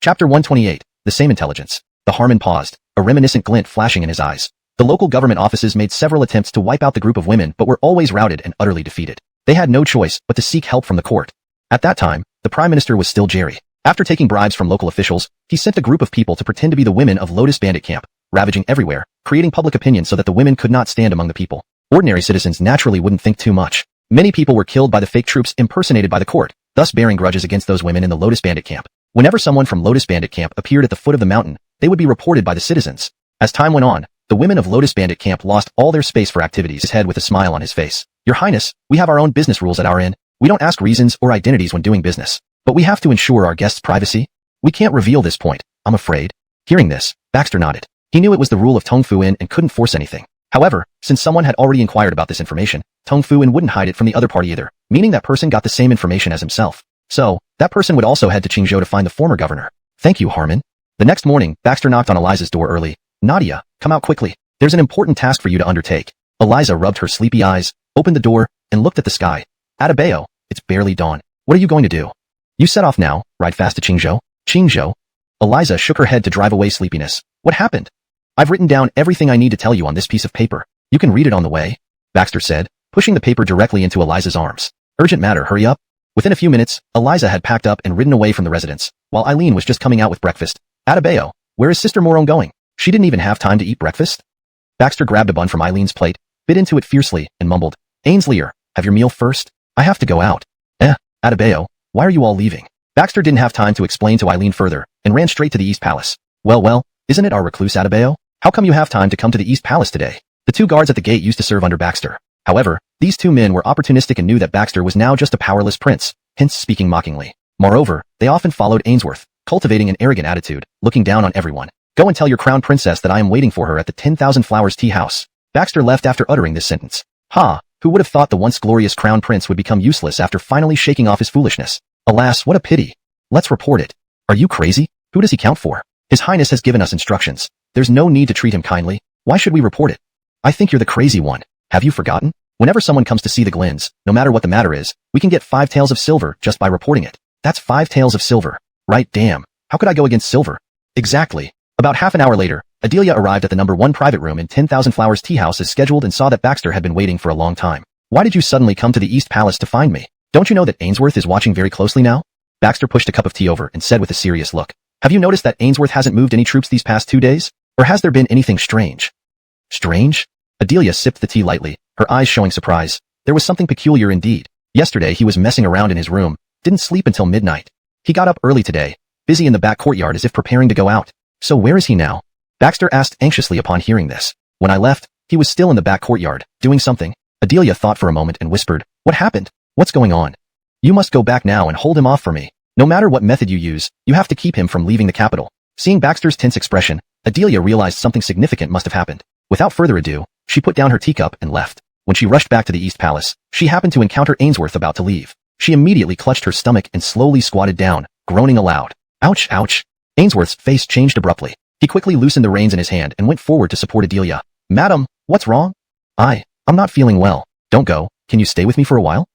Chapter 128. The Same Intelligence. The Harmon paused, a reminiscent glint flashing in his eyes. The local government offices made several attempts to wipe out the group of women but were always routed and utterly defeated. They had no choice but to seek help from the court. At that time, the prime minister was still Jerry. After taking bribes from local officials, he sent a group of people to pretend to be the women of Lotus Bandit Camp, ravaging everywhere, creating public opinion so that the women could not stand among the people. Ordinary citizens naturally wouldn't think too much. Many people were killed by the fake troops impersonated by the court, thus bearing grudges against those women in the Lotus Bandit Camp. Whenever someone from Lotus Bandit Camp appeared at the foot of the mountain, they would be reported by the citizens. As time went on, the women of Lotus Bandit Camp lost all their space for activities. His head with a smile on his face. Your Highness, we have our own business rules at our inn. We don't ask reasons or identities when doing business. But we have to ensure our guests' privacy. We can't reveal this point, I'm afraid. Hearing this, Baxter nodded. He knew it was the rule of Tongfu Inn and couldn't force anything. However, since someone had already inquired about this information, Tongfu Inn wouldn't hide it from the other party either, meaning that person got the same information as himself. So, that person would also head to Qingzhou to find the former governor. Thank you, Harmon. The next morning, Baxter knocked on Eliza's door early. Nadia, come out quickly. There's an important task for you to undertake. Eliza rubbed her sleepy eyes, opened the door, and looked at the sky. Adebayo, it's barely dawn. What are you going to do? You set off now, ride fast to Qingzhou. Qingzhou? Eliza shook her head to drive away sleepiness. What happened? I've written down everything I need to tell you on this piece of paper. You can read it on the way, Baxter said, pushing the paper directly into Eliza's arms. Urgent matter, hurry up. Within a few minutes, Eliza had packed up and ridden away from the residence, while Eileen was just coming out with breakfast. Adebayo, where is Sister Morone going? She didn't even have time to eat breakfast? Baxter grabbed a bun from Eileen's plate, bit into it fiercely, and mumbled, Ainsleyer, have your meal first? I have to go out. Adebayo, why are you all leaving? Baxter didn't have time to explain to Eileen further, and ran straight to the East Palace. Well, isn't it our recluse Adebayo? How come you have time to come to the East Palace today? The two guards at the gate used to serve under Baxter. However, these two men were opportunistic and knew that Baxter was now just a powerless prince, hence speaking mockingly. Moreover, they often followed Ainsworth, cultivating an arrogant attitude, looking down on everyone. Go and tell your crown princess that I am waiting for her at the 10,000 Flowers tea house. Baxter left after uttering this sentence. Who would have thought the once glorious crown prince would become useless after finally shaking off his foolishness? Alas, what a pity. Let's report it. Are you crazy? Who does he count for? His Highness has given us instructions. There's no need to treat him kindly. Why should we report it? I think you're the crazy one. Have you forgotten? Whenever someone comes to see the Glens, no matter what the matter is, we can get 5 taels of silver just by reporting it. That's 5 taels of silver. Right, damn. How could I go against silver? Exactly. About half an hour later, Adelia arrived at the number 1 private room in 10,000 Flowers tea house as scheduled and saw that Baxter had been waiting for a long time. Why did you suddenly come to the East Palace to find me? Don't you know that Ainsworth is watching very closely now? Baxter pushed a cup of tea over and said with a serious look. Have you noticed that Ainsworth hasn't moved any troops these past 2 days? Or has there been anything strange? Strange? Adelia sipped the tea lightly, her eyes showing surprise. There was something peculiar indeed. Yesterday he was messing around in his room, didn't sleep until midnight. He got up early today, busy in the back courtyard as if preparing to go out. So where is he now? Baxter asked anxiously upon hearing this. When I left, he was still in the back courtyard, doing something. Adelia thought for a moment and whispered, What happened? What's going on? You must go back now and hold him off for me. No matter what method you use, you have to keep him from leaving the capital. Seeing Baxter's tense expression, Adelia realized something significant must have happened. Without further ado, she put down her teacup and left. When she rushed back to the East Palace, she happened to encounter Ainsworth about to leave. She immediately clutched her stomach and slowly squatted down, groaning aloud. Ouch, ouch. Ainsworth's face changed abruptly. He quickly loosened the reins in his hand and went forward to support Adelia. Madam, what's wrong? I'm not feeling well. Don't go. Can you stay with me for a while?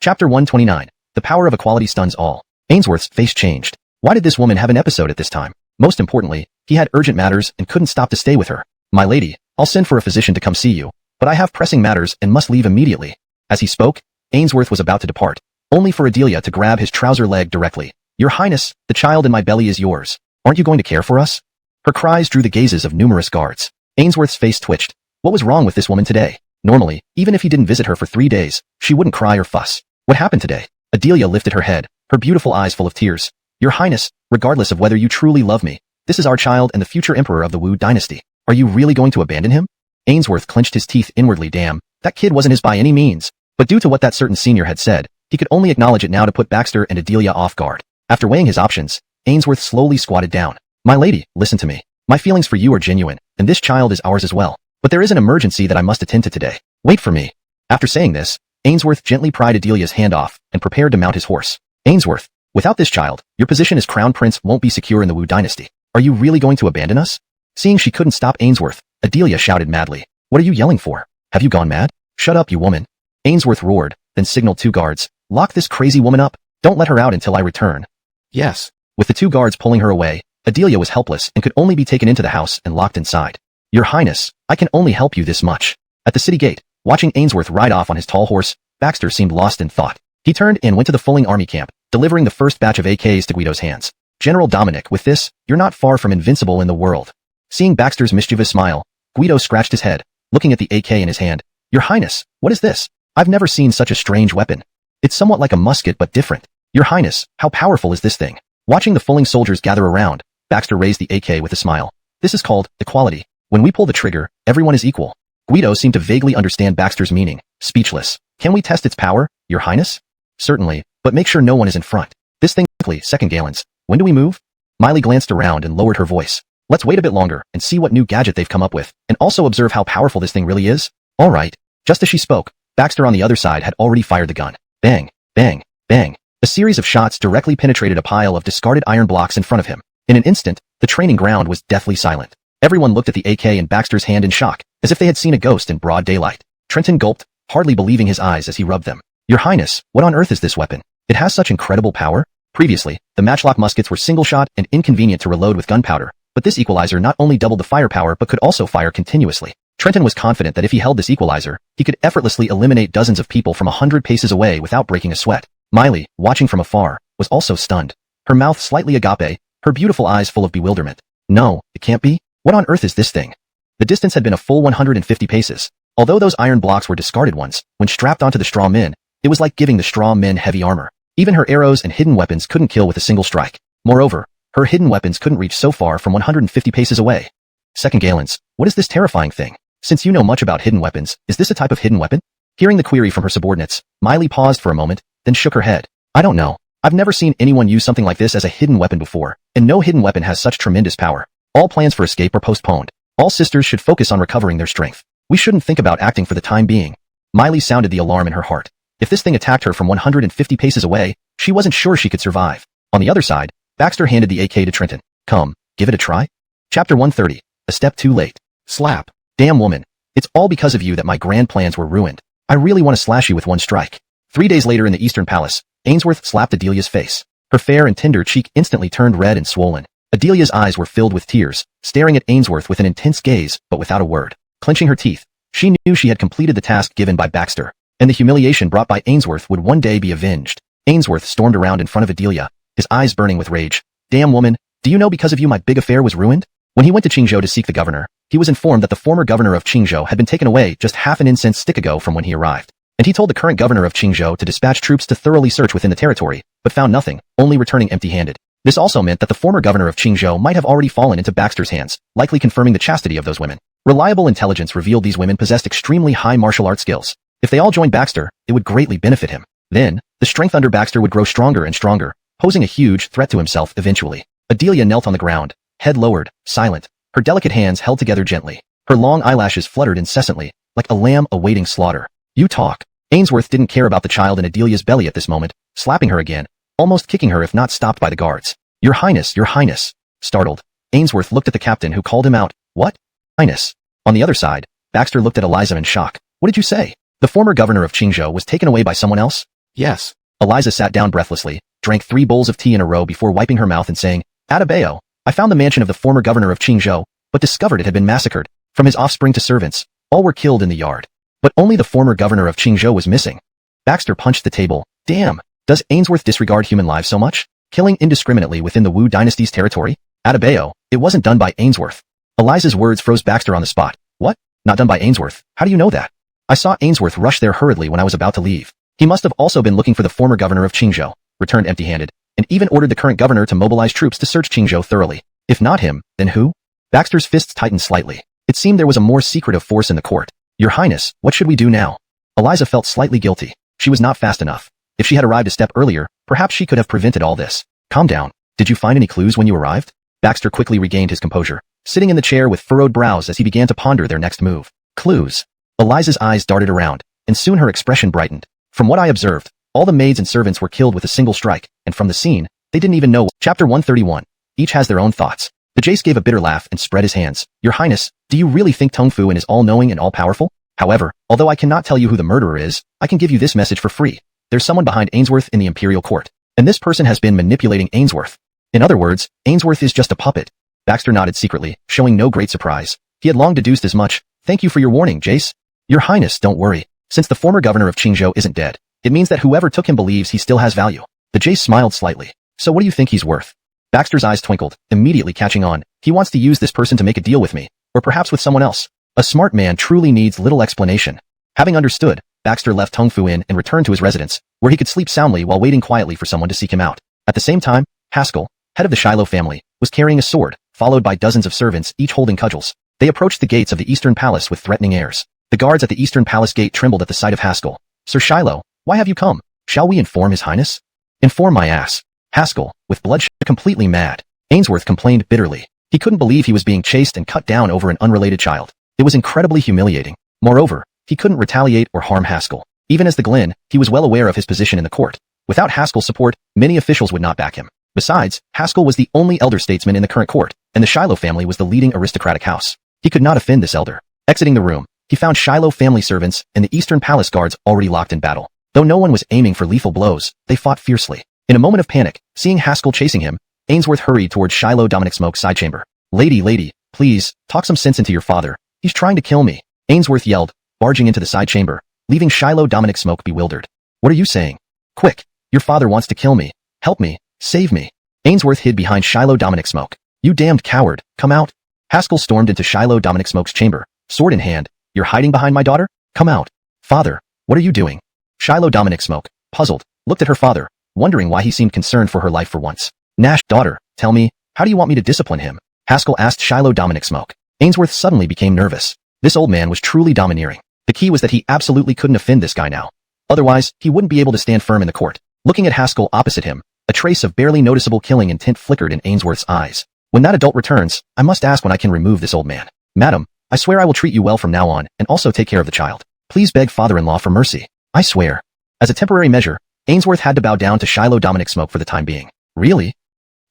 Chapter 129. The power of equality stuns all. Ainsworth's face changed. Why did this woman have an episode at this time? Most importantly, he had urgent matters and couldn't stop to stay with her. My lady, I'll send for a physician to come see you, but I have pressing matters and must leave immediately. As he spoke, Ainsworth was about to depart, only for Adelia to grab his trouser leg directly. Your Highness, the child in my belly is yours. Aren't you going to care for us? Her cries drew the gazes of numerous guards. Ainsworth's face twitched. What was wrong with this woman today? Normally, even if he didn't visit her for 3 days, she wouldn't cry or fuss. What happened today? Adelia lifted her head, her beautiful eyes full of tears. Your Highness, regardless of whether you truly love me, this is our child and the future emperor of the Wu Dynasty. Are you really going to abandon him? Ainsworth clenched his teeth inwardly. Damn, that kid wasn't his by any means. But due to what that certain senior had said, he could only acknowledge it now to put Baxter and Adelia off guard. After weighing his options, Ainsworth slowly squatted down. My lady, listen to me. My feelings for you are genuine, and this child is ours as well. But there is an emergency that I must attend to today. Wait for me. After saying this, Ainsworth gently pried Adelia's hand off and prepared to mount his horse. Ainsworth, without this child, your position as crown prince won't be secure in the Wu Dynasty. Are you really going to abandon us? Seeing she couldn't stop Ainsworth, Adelia shouted madly. What are you yelling for? Have you gone mad? Shut up, you woman. Ainsworth roared, then signaled 2 guards. Lock this crazy woman up. Don't let her out until I return. Yes. With the 2 guards pulling her away, Adelia was helpless and could only be taken into the house and locked inside. Your Highness, I can only help you this much. At the city gate, watching Ainsworth ride off on his tall horse, Baxter seemed lost in thought. He turned and went to the Fulling army camp, delivering the first batch of AKs to Guido's hands. General Dominic, with this, you're not far from invincible in the world. Seeing Baxter's mischievous smile, Guido scratched his head, looking at the AK in his hand. Your Highness, what is this? I've never seen such a strange weapon. It's somewhat like a musket but different. Your Highness, how powerful is this thing? Watching the Fulling soldiers gather around, Baxter raised the AK with a smile. This is called equality. When we pull the trigger, everyone is equal. Guido seemed to vaguely understand Baxter's meaning, speechless. Can we test its power, Your Highness? Certainly, but make sure no one is in front. This thing quickly, second gallons. When do we move? Miley glanced around and lowered her voice. Let's wait a bit longer and see what new gadget they've come up with, and also observe how powerful this thing really is. All right. Just as she spoke, Baxter on the other side had already fired the gun. Bang, bang, bang. A series of shots directly penetrated a pile of discarded iron blocks in front of him. In an instant, the training ground was deathly silent. Everyone looked at the AK in Baxter's hand in shock, as if they had seen a ghost in broad daylight. Trenton gulped, hardly believing his eyes as he rubbed them. Your Highness, what on earth is this weapon? It has such incredible power? Previously, the matchlock muskets were single-shot and inconvenient to reload with gunpowder, but this equalizer not only doubled the firepower but could also fire continuously. Trenton was confident that if he held this equalizer, he could effortlessly eliminate dozens of people from 100 paces away without breaking a sweat. Miley, watching from afar, was also stunned. Her mouth slightly agape, her beautiful eyes full of bewilderment. No, it can't be. What on earth is this thing? The distance had been a full 150 paces. Although those iron blocks were discarded ones, when strapped onto the straw men, it was like giving the straw men heavy armor. Even her arrows and hidden weapons couldn't kill with a single strike. Moreover, her hidden weapons couldn't reach so far from 150 paces away. Second Galens, what is this terrifying thing? Since you know much about hidden weapons, is this a type of hidden weapon? Hearing the query from her subordinates, Miley paused for a moment, then shook her head. I don't know. I've never seen anyone use something like this as a hidden weapon before, and no hidden weapon has such tremendous power. All plans for escape are postponed. All sisters should focus on recovering their strength. We shouldn't think about acting for the time being. Miley sounded the alarm in her heart. If this thing attacked her from 150 paces away, she wasn't sure she could survive. On the other side, Baxter handed the AK to Trenton. Come, give it a try. Chapter 130. A step too late. Slap. Damn woman. It's all because of you that my grand plans were ruined. I really want to slash you with one strike. 3 days later in the Eastern Palace, Ainsworth slapped Adelia's face. Her fair and tender cheek instantly turned red and swollen. Adelia's eyes were filled with tears, staring at Ainsworth with an intense gaze, but without a word. Clenching her teeth, she knew she had completed the task given by Baxter, and the humiliation brought by Ainsworth would one day be avenged. Ainsworth stormed around in front of Adelia, his eyes burning with rage. Damn woman, do you know because of you my big affair was ruined? When he went to Qingzhou to seek the governor, he was informed that the former governor of Qingzhou had been taken away just half an incense stick ago from when he arrived. And he told the current governor of Qingzhou to dispatch troops to thoroughly search within the territory, but found nothing, only returning empty-handed. This also meant that the former governor of Qingzhou might have already fallen into Baxter's hands, likely confirming the chastity of those women. Reliable intelligence revealed these women possessed extremely high martial arts skills. If they all joined Baxter, it would greatly benefit him. Then, the strength under Baxter would grow stronger and stronger, posing a huge threat to himself eventually. Adelia knelt on the ground, head lowered, silent, her delicate hands held together gently. Her long eyelashes fluttered incessantly, like a lamb awaiting slaughter. You talk. Ainsworth didn't care about the child in Adelia's belly at this moment, slapping her again, almost kicking her if not stopped by the guards. Your Highness, Your Highness. Startled, Ainsworth looked at the captain who called him out. What? Highness. On the other side, Baxter looked at Eliza in shock. What did you say? The former governor of Qingzhou was taken away by someone else? Yes. Eliza sat down breathlessly, drank 3 bowls of tea in a row before wiping her mouth and saying, Adebayo, I found the mansion of the former governor of Qingzhou, but discovered it had been massacred. From his offspring to servants, all were killed in the yard. But only the former governor of Qingzhou was missing. Baxter punched the table. Damn, does Ainsworth disregard human lives so much? Killing indiscriminately within the Wu Dynasty's territory? Adebayo, it wasn't done by Ainsworth. Eliza's words froze Baxter on the spot. What? Not done by Ainsworth? How do you know that? I saw Ainsworth rush there hurriedly when I was about to leave. He must have also been looking for the former governor of Qingzhou, returned empty-handed, and even ordered the current governor to mobilize troops to search Qingzhou thoroughly. If not him, then who? Baxter's fists tightened slightly. It seemed there was a more secretive force in the court. Your Highness, what should we do now? Eliza felt slightly guilty. She was not fast enough. If she had arrived a step earlier, perhaps she could have prevented all this. Calm down. Did you find any clues when you arrived? Baxter quickly regained his composure, sitting in the chair with furrowed brows as he began to ponder their next move. Clues. Eliza's eyes darted around, and soon her expression brightened. From what I observed, all the maids and servants were killed with a single strike, and from the scene, they didn't even know. Chapter 131. Each has their own thoughts. The Jace gave a bitter laugh and spread his hands. Your Highness, do you really think Tong Fu is all-knowing and all-powerful? However, although I cannot tell you who the murderer is, I can give you this message for free. There's someone behind Ainsworth in the imperial court, and this person has been manipulating Ainsworth. In other words, Ainsworth is just a puppet. Baxter nodded secretly, showing no great surprise. He had long deduced as much. Thank you for your warning, Jace. Your Highness, don't worry. Since the former governor of Qingzhou isn't dead, it means that whoever took him believes he still has value. The Jace smiled slightly. So what do you think he's worth? Baxter's eyes twinkled, immediately catching on. He wants to use this person to make a deal with me, or perhaps with someone else. A smart man truly needs little explanation. Having understood, Baxter left Tong Fu Inn and returned to his residence, where he could sleep soundly while waiting quietly for someone to seek him out. At the same time, Haskell, head of the Shiloh family, was carrying a sword, followed by dozens of servants, each holding cudgels. They approached the gates of the Eastern Palace with threatening airs. The guards at the Eastern Palace gate trembled at the sight of Haskell. Sir Shiloh, why have you come? Shall we inform His Highness? Inform my ass. Haskell, with bloodshed, completely mad. Ainsworth complained bitterly. He couldn't believe he was being chased and cut down over an unrelated child. It was incredibly humiliating. Moreover, he couldn't retaliate or harm Haskell. Even as the Glen, he was well aware of his position in the court. Without Haskell's support, many officials would not back him. Besides, Haskell was the only elder statesman in the current court, and the Shiloh family was the leading aristocratic house. He could not offend this elder. Exiting the room, he found Shiloh family servants and the Eastern Palace guards already locked in battle. Though no one was aiming for lethal blows, they fought fiercely. In a moment of panic, seeing Haskell chasing him, Ainsworth hurried towards Shiloh Dominic Smoke's side chamber. Lady, please, talk some sense into your father. He's trying to kill me, Ainsworth yelled, barging into the side chamber, leaving Shiloh Dominic Smoke bewildered. What are you saying? Quick, your father wants to kill me. Help me, save me. Ainsworth hid behind Shiloh Dominic Smoke. You damned coward, come out. Haskell stormed into Shiloh Dominic Smoke's chamber, sword in hand. You're hiding behind my daughter? Come out. Father, what are you doing? Shiloh Dominic Smoke, puzzled, looked at her father, wondering why he seemed concerned for her life for once. Nash, daughter, tell me, how do you want me to discipline him? Haskell asked Shiloh Dominic Smoke. Ainsworth suddenly became nervous. This old man was truly domineering. The key was that he absolutely couldn't offend this guy now. Otherwise, he wouldn't be able to stand firm in the court. Looking at Haskell opposite him, a trace of barely noticeable killing intent flickered in Ainsworth's eyes. When that adult returns, I must ask when I can remove this old man. Madam, I swear I will treat you well from now on and also take care of the child. Please beg father-in-law for mercy. I swear. As a temporary measure, Ainsworth had to bow down to Shiloh Dominic Smoke for the time being. Really?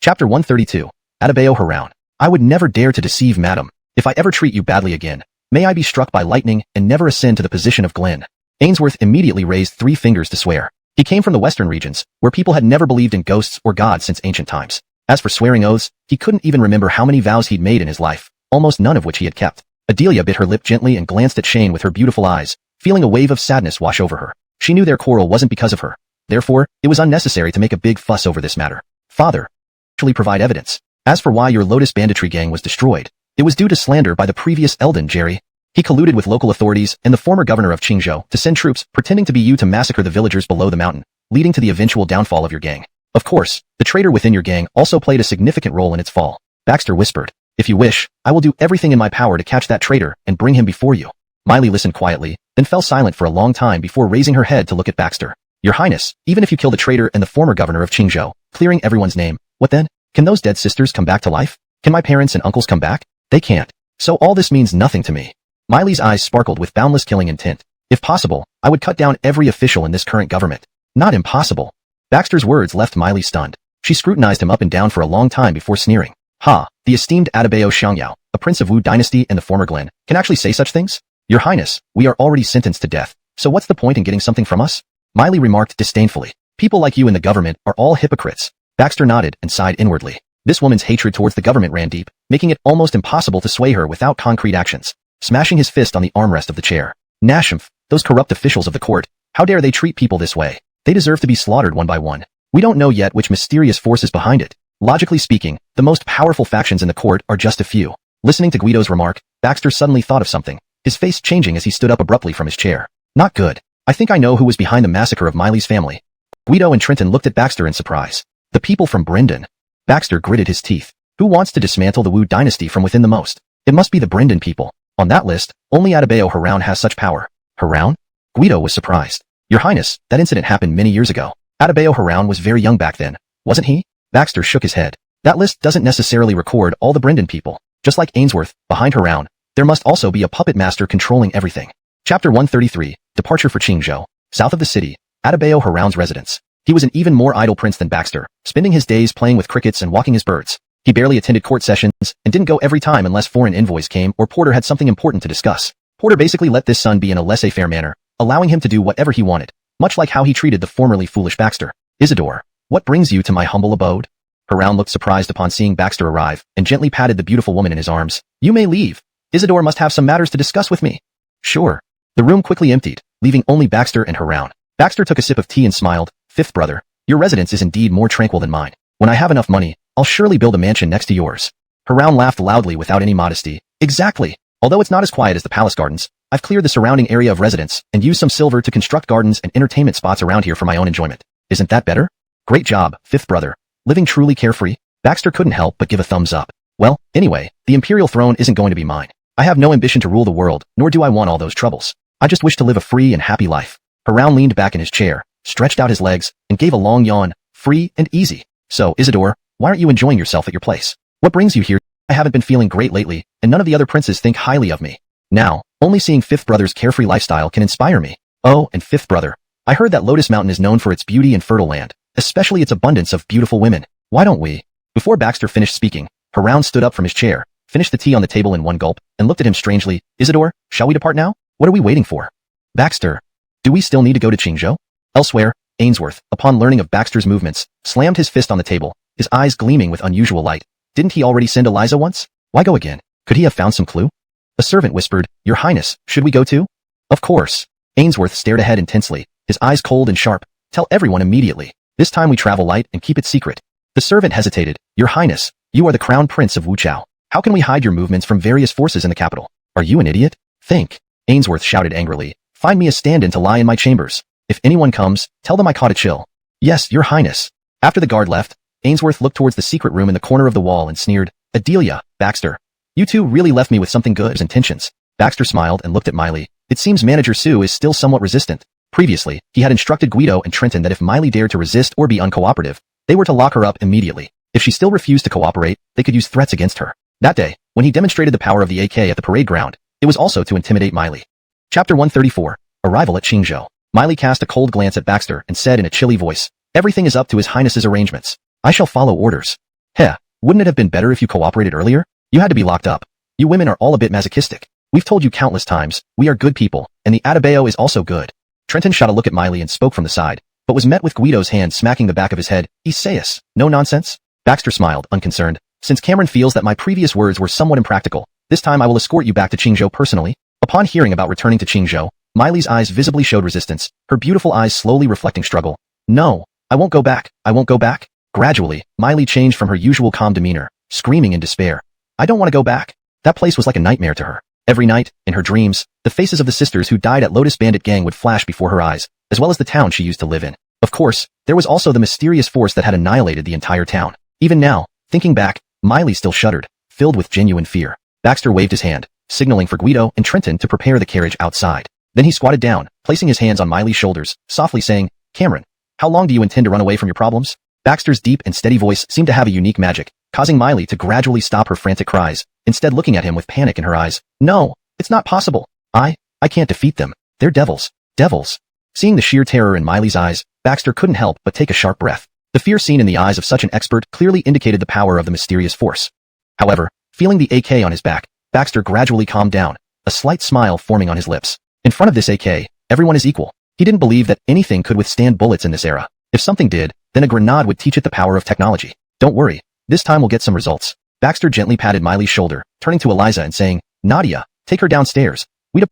Chapter 132. Adebayo Haroun. I would never dare to deceive madam. If I ever treat you badly again, may I be struck by lightning and never ascend to the position of Glenn. Ainsworth immediately raised 3 fingers to swear. He came from the western regions, where people had never believed in ghosts or gods since ancient times. As for swearing oaths, he couldn't even remember how many vows he'd made in his life, almost none of which he had kept. Adelia bit her lip gently and glanced at Shane with her beautiful eyes, feeling a wave of sadness wash over her. She knew their quarrel wasn't because of her. Therefore, it was unnecessary to make a big fuss over this matter. Father, actually provide evidence. As for why your Lotus banditry gang was destroyed, it was due to slander by the previous Eldon, Jerry. He colluded with local authorities and the former governor of Qingzhou to send troops pretending to be you to massacre the villagers below the mountain, leading to the eventual downfall of your gang. Of course, the traitor within your gang also played a significant role in its fall. Baxter whispered, if you wish, I will do everything in my power to catch that traitor and bring him before you. Miley listened quietly, then fell silent for a long time before raising her head to look at Baxter. Your Highness, even if you kill the traitor and the former governor of Qingzhou, clearing everyone's name, what then? Can those dead sisters come back to life? Can my parents and uncles come back? They can't. So all this means nothing to me. Miley's eyes sparkled with boundless killing intent. If possible, I would cut down every official in this current government. Not impossible. Baxter's words left Miley stunned. She scrutinized him up and down for a long time before sneering. Ha, the esteemed Adebayo Xiangyao, a prince of Wu Dynasty and the former Glenn, can actually say such things? Your Highness, we are already sentenced to death, so what's the point in getting something from us? Miley remarked disdainfully. People like you in the government are all hypocrites. Baxter nodded and sighed inwardly. This woman's hatred towards the government ran deep, making it almost impossible to sway her without concrete actions. Smashing his fist on the armrest of the chair. Nashmph, those corrupt officials of the court, how dare they treat people this way? They deserve to be slaughtered one by one. We don't know yet which mysterious force is behind it. Logically speaking, the most powerful factions in the court are just a few. Listening to Guido's remark, Baxter suddenly thought of something, his face changing as he stood up abruptly from his chair. Not good. I think I know who was behind the massacre of Miley's family. Guido and Trenton looked at Baxter in surprise. The people from Brendan. Baxter gritted his teeth. Who wants to dismantle the Wu Dynasty from within the most? It must be the Brendan people. On that list, only Adebayo Haroun has such power. Haroun? Guido was surprised. Your Highness, that incident happened many years ago. Adebayo Haroun was very young back then, wasn't he? Baxter shook his head. That list doesn't necessarily record all the Brendan people. Just like Ainsworth, behind Haroun, there must also be a puppet master controlling everything. Chapter 133, Departure for Qingzhou. South of the city, Adebayo Haroun's residence. He was an even more idle prince than Baxter, spending his days playing with crickets and walking his birds. He barely attended court sessions and didn't go every time unless foreign envoys came or Porter had something important to discuss. Porter basically let this son be in a laissez-faire manner, allowing him to do whatever he wanted, much like how he treated the formerly foolish Baxter. Isidore, what brings you to my humble abode? Haroun looked surprised upon seeing Baxter arrive and gently patted the beautiful woman in his arms. You may leave. Isidore must have some matters to discuss with me. Sure. The room quickly emptied, leaving only Baxter and Haroun. Baxter took a sip of tea and smiled. Fifth brother, your residence is indeed more tranquil than mine. When I have enough money, I'll surely build a mansion next to yours. Haroun laughed loudly without any modesty. Exactly. Although it's not as quiet as the palace gardens, I've cleared the surrounding area of residence and used some silver to construct gardens and entertainment spots around here for my own enjoyment. Isn't that better? Great job, fifth brother. Living truly carefree? Baxter couldn't help but give a thumbs up. Well, anyway, the imperial throne isn't going to be mine. I have no ambition to rule the world, nor do I want all those troubles. I just wish to live a free and happy life. Haroun leaned back in his chair, stretched out his legs, and gave a long yawn. Free and easy. So, Isidore, why aren't you enjoying yourself at your place? What brings you here? I haven't been feeling great lately, and none of the other princes think highly of me. Now, only seeing fifth brother's carefree lifestyle can inspire me. Oh, and fifth brother, I heard that Lotus Mountain is known for its beauty and fertile land, especially its abundance of beautiful women. Why don't we? Before Baxter finished speaking, Haroun stood up from his chair, finished the tea on the table in one gulp, and looked at him strangely. Isidore, shall we depart now? What are we waiting for? Baxter. Do we still need to go to Qingzhou? Elsewhere, Ainsworth, upon learning of Baxter's movements, slammed his fist on the table, his eyes gleaming with unusual light. Didn't he already send Eliza once? Why go again? Could he have found some clue? A servant whispered, Your Highness, should we go too? Of course. Ainsworth stared ahead intensely, his eyes cold and sharp. Tell everyone immediately. This time we travel light and keep it secret. The servant hesitated. Your Highness, you are the Crown Prince of Wuchao. How can we hide your movements from various forces in the capital? Are you an idiot? Think. Ainsworth shouted angrily. Find me a stand-in to lie in my chambers. If anyone comes, tell them I caught a chill. Yes, Your Highness. After the guard left, Ainsworth looked towards the secret room in the corner of the wall and sneered. Adelia, Baxter. You two really left me with something good as intentions. Baxter smiled and looked at Miley. It seems Manager Sue is still somewhat resistant. Previously, he had instructed Guido and Trenton that if Miley dared to resist or be uncooperative, they were to lock her up immediately. If she still refused to cooperate, they could use threats against her. That day, when he demonstrated the power of the AK at the parade ground, it was also to intimidate Miley. Chapter 134. Arrival at Qingzhou. Miley cast a cold glance at Baxter and said in a chilly voice, Everything is up to His Highness's arrangements. I shall follow orders. Heh, wouldn't it have been better if you cooperated earlier? You had to be locked up. You women are all a bit masochistic. We've told you countless times, we are good people, and the Atabeo is also good. Trenton shot a look at Miley and spoke from the side, but was met with Guido's hand smacking the back of his head. Isaias, no nonsense? Baxter smiled, unconcerned. Since Cameron feels that my previous words were somewhat impractical, this time I will escort you back to Qingzhou personally. Upon hearing about returning to Qingzhou, Miley's eyes visibly showed resistance, her beautiful eyes slowly reflecting struggle. No, I won't go back, I won't go back. Gradually, Miley changed from her usual calm demeanor, screaming in despair. I don't want to go back. That place was like a nightmare to her. Every night, in her dreams, the faces of the sisters who died at Lotus Bandit Gang would flash before her eyes, as well as the town she used to live in. Of course, there was also the mysterious force that had annihilated the entire town. Even now, thinking back, Miley still shuddered, filled with genuine fear. Baxter waved his hand, signaling for Guido and Trenton to prepare the carriage outside. Then he squatted down, placing his hands on Miley's shoulders, softly saying, Cameron, how long do you intend to run away from your problems? Baxter's deep and steady voice seemed to have a unique magic, causing Miley to gradually stop her frantic cries, instead looking at him with panic in her eyes. No, it's not possible. I can't defeat them. They're devils. Devils. Seeing the sheer terror in Miley's eyes, Baxter couldn't help but take a sharp breath. The fear seen in the eyes of such an expert clearly indicated the power of the mysterious force. However, feeling the AK on his back, Baxter gradually calmed down, a slight smile forming on his lips. In front of this AK, everyone is equal. He didn't believe that anything could withstand bullets in this era. If something did, then a grenade would teach it the power of technology. Don't worry, this time we'll get some results. Baxter gently patted Miley's shoulder, turning to Eliza and saying, Nadia, take her downstairs.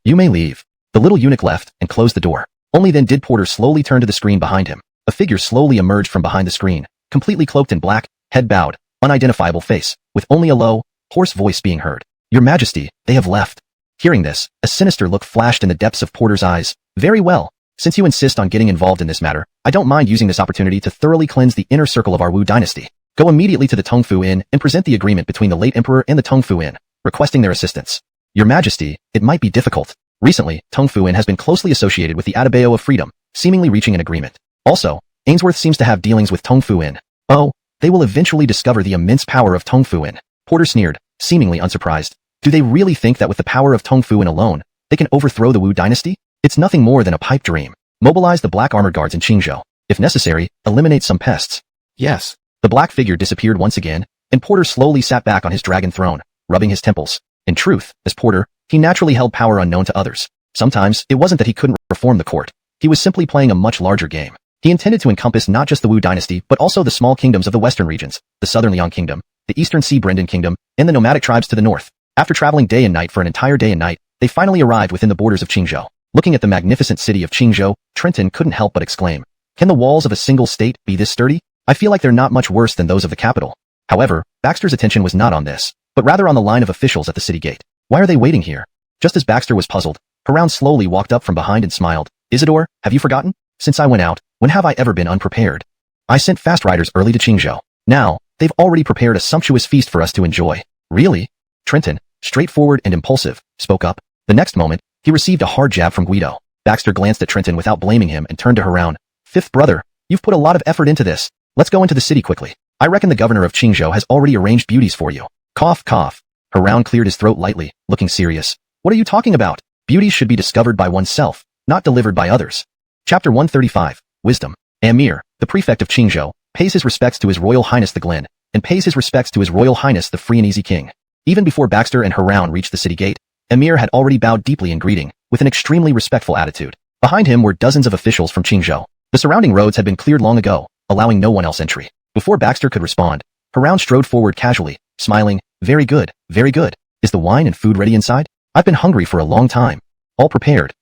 You may leave. The little eunuch left and closed the door. Only then did Porter slowly turn to the screen behind him. A figure slowly emerged from behind the screen, completely cloaked in black, head bowed, unidentifiable face, with only a low, hoarse voice being heard. Your Majesty, they have left. Hearing this, a sinister look flashed in the depths of Porter's eyes. Very well. Since you insist on getting involved in this matter, I don't mind using this opportunity to thoroughly cleanse the inner circle of our Wu Dynasty. Go immediately to the Tongfu Inn and present the agreement between the late Emperor and the Tongfu Inn, requesting their assistance. Your Majesty, it might be difficult. Recently, Tongfu Inn has been closely associated with the Atabeo of Freedom, seemingly reaching an agreement. Also, Ainsworth seems to have dealings with Tongfu Inn. Oh, they will eventually discover the immense power of Tongfu Inn. Porter sneered, seemingly unsurprised. Do they really think that with the power of Tongfu Inn alone, they can overthrow the Wu Dynasty? It's nothing more than a pipe dream. Mobilize the black armored guards in Qingzhou. If necessary, eliminate some pests. Yes. The black figure disappeared once again, and Porter slowly sat back on his dragon throne, rubbing his temples. In truth, as Porter, he naturally held power unknown to others. Sometimes, it wasn't that he couldn't reform the court. He was simply playing a much larger game. He intended to encompass not just the Wu Dynasty but also the small kingdoms of the western regions, the southern Liang Kingdom, the eastern Sea Brendan Kingdom, and the nomadic tribes to the north. After traveling day and night for an entire day and night, they finally arrived within the borders of Qingzhou. Looking at the magnificent city of Qingzhou, Trenton couldn't help but exclaim, Can the walls of a single state be this sturdy? I feel like they're not much worse than those of the capital. However, Baxter's attention was not on this, but rather on the line of officials at the city gate. Why are they waiting here? Just as Baxter was puzzled, Haroun slowly walked up from behind and smiled. Isidore, have you forgotten? Since I went out, when have I ever been unprepared? I sent fast riders early to Qingzhou. Now, they've already prepared a sumptuous feast for us to enjoy. Really? Trenton, straightforward and impulsive, spoke up. The next moment, he received a hard jab from Guido. Baxter glanced at Trenton without blaming him and turned to Haroun. Fifth brother, you've put a lot of effort into this. Let's go into the city quickly. I reckon the governor of Qingzhou has already arranged beauties for you. Cough, cough. Haroun cleared his throat lightly, looking serious. What are you talking about? Beauties should be discovered by oneself, not delivered by others. Chapter 135, Wisdom. Amir, the prefect of Qingzhou, pays his respects to His Royal Highness the Glen, and pays his respects to His Royal Highness the Free and Easy King. Even before Baxter and Haroun reached the city gate, Amir had already bowed deeply in greeting, with an extremely respectful attitude. Behind him were dozens of officials from Qingzhou. The surrounding roads had been cleared long ago, allowing no one else entry. Before Baxter could respond, Haroun strode forward casually, smiling. Very good, very good. Is the wine and food ready inside? I've been hungry for a long time. All prepared,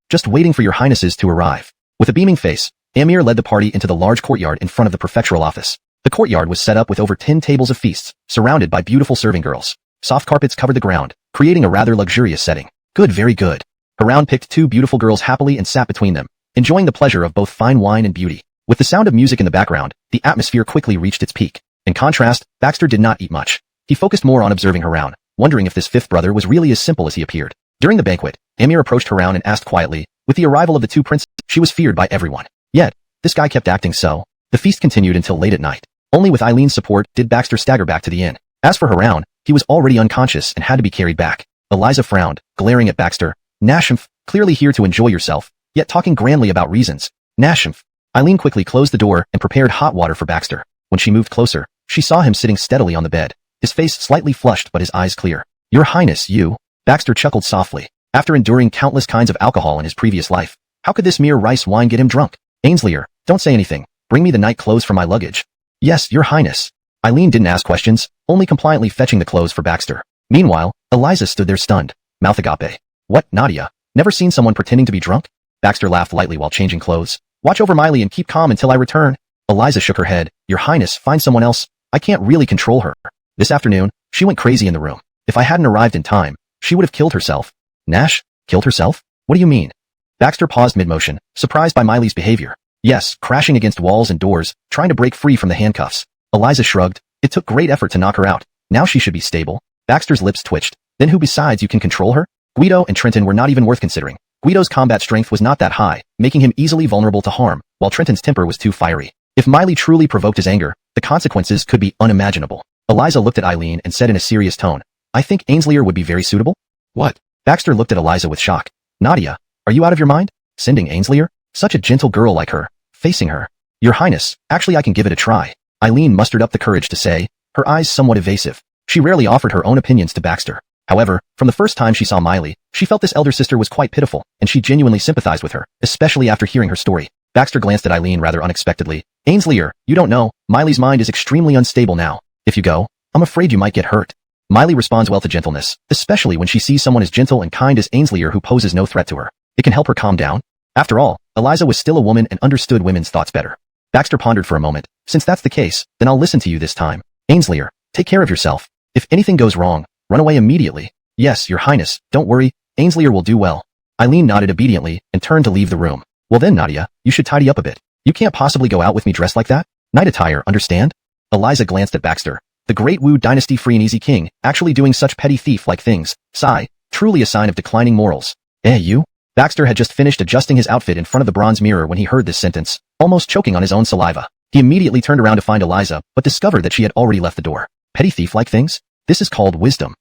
just waiting for your highnesses to arrive. With a beaming face, Amir led the party into the large courtyard in front of the prefectural office. The courtyard was set up with over 10 tables of feasts, surrounded by beautiful serving girls. Soft carpets covered the ground, creating a rather luxurious setting. Good, very good. Haroun picked 2 beautiful girls happily and sat between them, enjoying the pleasure of both fine wine and beauty. With the sound of music in the background, the atmosphere quickly reached its peak. In contrast, Baxter did not eat much. He focused more on observing Haroun, wondering if this fifth brother was really as simple as he appeared. During the banquet, Amir approached Haroun and asked quietly, with the arrival of the 2 princes, she was feared by everyone. Yet, this guy kept acting so. The feast continued until late at night. Only with Eileen's support did Baxter stagger back to the inn. As for Haroun, he was already unconscious and had to be carried back. Eliza frowned, glaring at Baxter. Nashmph, clearly here to enjoy yourself, yet talking grandly about reasons. Nashmph. Eileen quickly closed the door and prepared hot water for Baxter. When she moved closer, she saw him sitting steadily on the bed, his face slightly flushed but his eyes clear. Your Highness, you. Baxter chuckled softly. After enduring countless kinds of alcohol in his previous life, how could this mere rice wine get him drunk? Ainslier, don't say anything. Bring me the night clothes for my luggage. Yes, Your Highness. Eileen didn't ask questions, only compliantly fetching the clothes for Baxter. Meanwhile, Eliza stood there stunned. Mouth agape. What, Nadia? Never seen someone pretending to be drunk? Baxter laughed lightly while changing clothes. Watch over Miley and keep calm until I return. Eliza shook her head. Your Highness, find someone else. I can't really control her. This afternoon, she went crazy in the room. If I hadn't arrived in time, she would have killed herself. Nash? Killed herself? What do you mean? Baxter paused mid-motion, surprised by Miley's behavior. Yes, crashing against walls and doors, trying to break free from the handcuffs. Eliza shrugged. It took great effort to knock her out. Now she should be stable. Baxter's lips twitched. Then who besides you can control her? Guido and Trenton were not even worth considering. Guido's combat strength was not that high, making him easily vulnerable to harm, while Trenton's temper was too fiery. If Miley truly provoked his anger, the consequences could be unimaginable. Eliza looked at Eileen and said in a serious tone, I think Ainslier would be very suitable. What? Baxter looked at Eliza with shock. Nadia, are you out of your mind? Sending Ainslier? Such a gentle girl like her. Facing her. Your Highness, actually I can give it a try. Eileen mustered up the courage to say, her eyes somewhat evasive. She rarely offered her own opinions to Baxter. However, from the first time she saw Miley, she felt this elder sister was quite pitiful, and she genuinely sympathized with her, especially after hearing her story. Baxter glanced at Eileen rather unexpectedly. Ainslier, you don't know, Miley's mind is extremely unstable now. If you go, I'm afraid you might get hurt. Miley responds well to gentleness, especially when she sees someone as gentle and kind as Ainslier who poses no threat to her. It can help her calm down. After all, Eliza was still a woman and understood women's thoughts better. Baxter pondered for a moment. Since that's the case, then I'll listen to you this time. Ainslier, take care of yourself. If anything goes wrong, run away immediately. Yes, Your Highness, don't worry, Ainslier will do well. Eileen nodded obediently and turned to leave the room. Well then, Nadia, you should tidy up a bit. You can't possibly go out with me dressed like that. Night attire, understand? Eliza glanced at Baxter. The great Wu Dynasty free and easy king, actually doing such petty thief-like things. Sigh, truly a sign of declining morals. You? Baxter had just finished adjusting his outfit in front of the bronze mirror when he heard this sentence, almost choking on his own saliva. He immediately turned around to find Eliza, but discovered that she had already left the door. Petty thief-like things? This is called wisdom.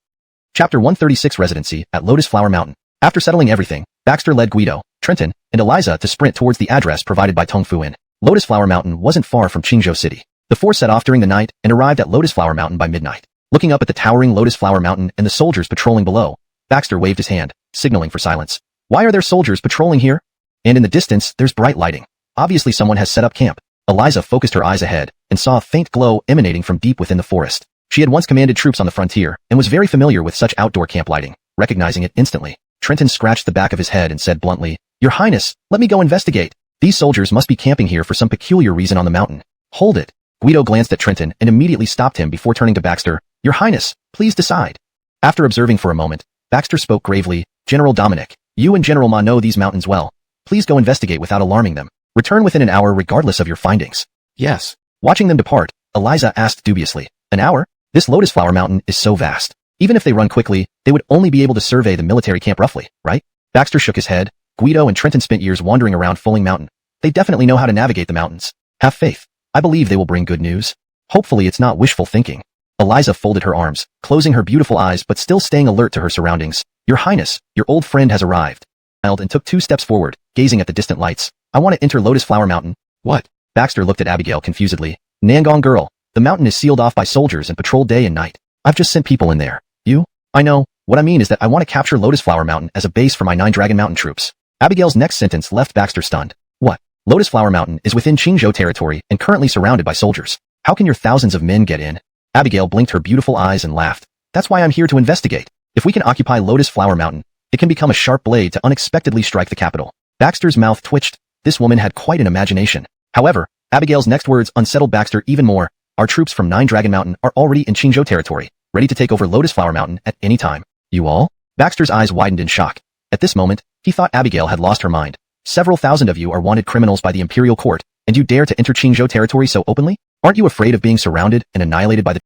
Chapter 136 Residency at Lotus Flower Mountain. After settling everything, Baxter led Guido, Trenton, and Eliza to sprint towards the address provided by Tongfu Inn. Lotus Flower Mountain wasn't far from Qingzhou City. The 4 set off during the night and arrived at Lotus Flower Mountain by midnight. Looking up at the towering Lotus Flower Mountain and the soldiers patrolling below, Baxter waved his hand, signaling for silence. Why are there soldiers patrolling here? And in the distance, there's bright lighting. Obviously someone has set up camp. Eliza focused her eyes ahead and saw a faint glow emanating from deep within the forest. She had once commanded troops on the frontier and was very familiar with such outdoor camp lighting. Recognizing it instantly, Trenton scratched the back of his head and said bluntly, Your Highness, let me go investigate. These soldiers must be camping here for some peculiar reason on the mountain. Hold it. Guido glanced at Trenton and immediately stopped him before turning to Baxter. Your Highness, please decide. After observing for a moment, Baxter spoke gravely. General Dominic, you and General Ma know these mountains well. Please go investigate without alarming them. Return within an hour regardless of your findings. Yes. Watching them depart, Eliza asked dubiously. An hour? This Lotus Flower Mountain is so vast. Even if they run quickly, they would only be able to survey the military camp roughly, right? Baxter shook his head. Guido and Trenton spent years wandering around Fulling Mountain. They definitely know how to navigate the mountains. Have faith. I believe they will bring good news. Hopefully it's not wishful thinking. Eliza folded her arms, closing her beautiful eyes but still staying alert to her surroundings. Your Highness, your old friend has arrived. smiled and took 2 steps forward, gazing at the distant lights. I want to enter Lotus Flower Mountain. What? Baxter looked at Abigail confusedly. Nangong girl, the mountain is sealed off by soldiers and patrolled day and night. I've just sent people in there. You? I know. What I mean is that I want to capture Lotus Flower Mountain as a base for my 9 Dragon Mountain troops. Abigail's next sentence left Baxter stunned. What? Lotus Flower Mountain is within Qingzhou territory and currently surrounded by soldiers. How can your thousands of men get in? Abigail blinked her beautiful eyes and laughed. That's why I'm here to investigate. If we can occupy Lotus Flower Mountain, it can become a sharp blade to unexpectedly strike the capital. Baxter's mouth twitched. This woman had quite an imagination. However, Abigail's next words unsettled Baxter even more. Our troops from 9 Dragon Mountain are already in Qingzhou territory, ready to take over Lotus Flower Mountain at any time. You all? Baxter's eyes widened in shock. At this moment, he thought Abigail had lost her mind. Several thousand of you are wanted criminals by the Imperial Court, and you dare to enter Qingzhou territory so openly? Aren't you afraid of being surrounded and annihilated by the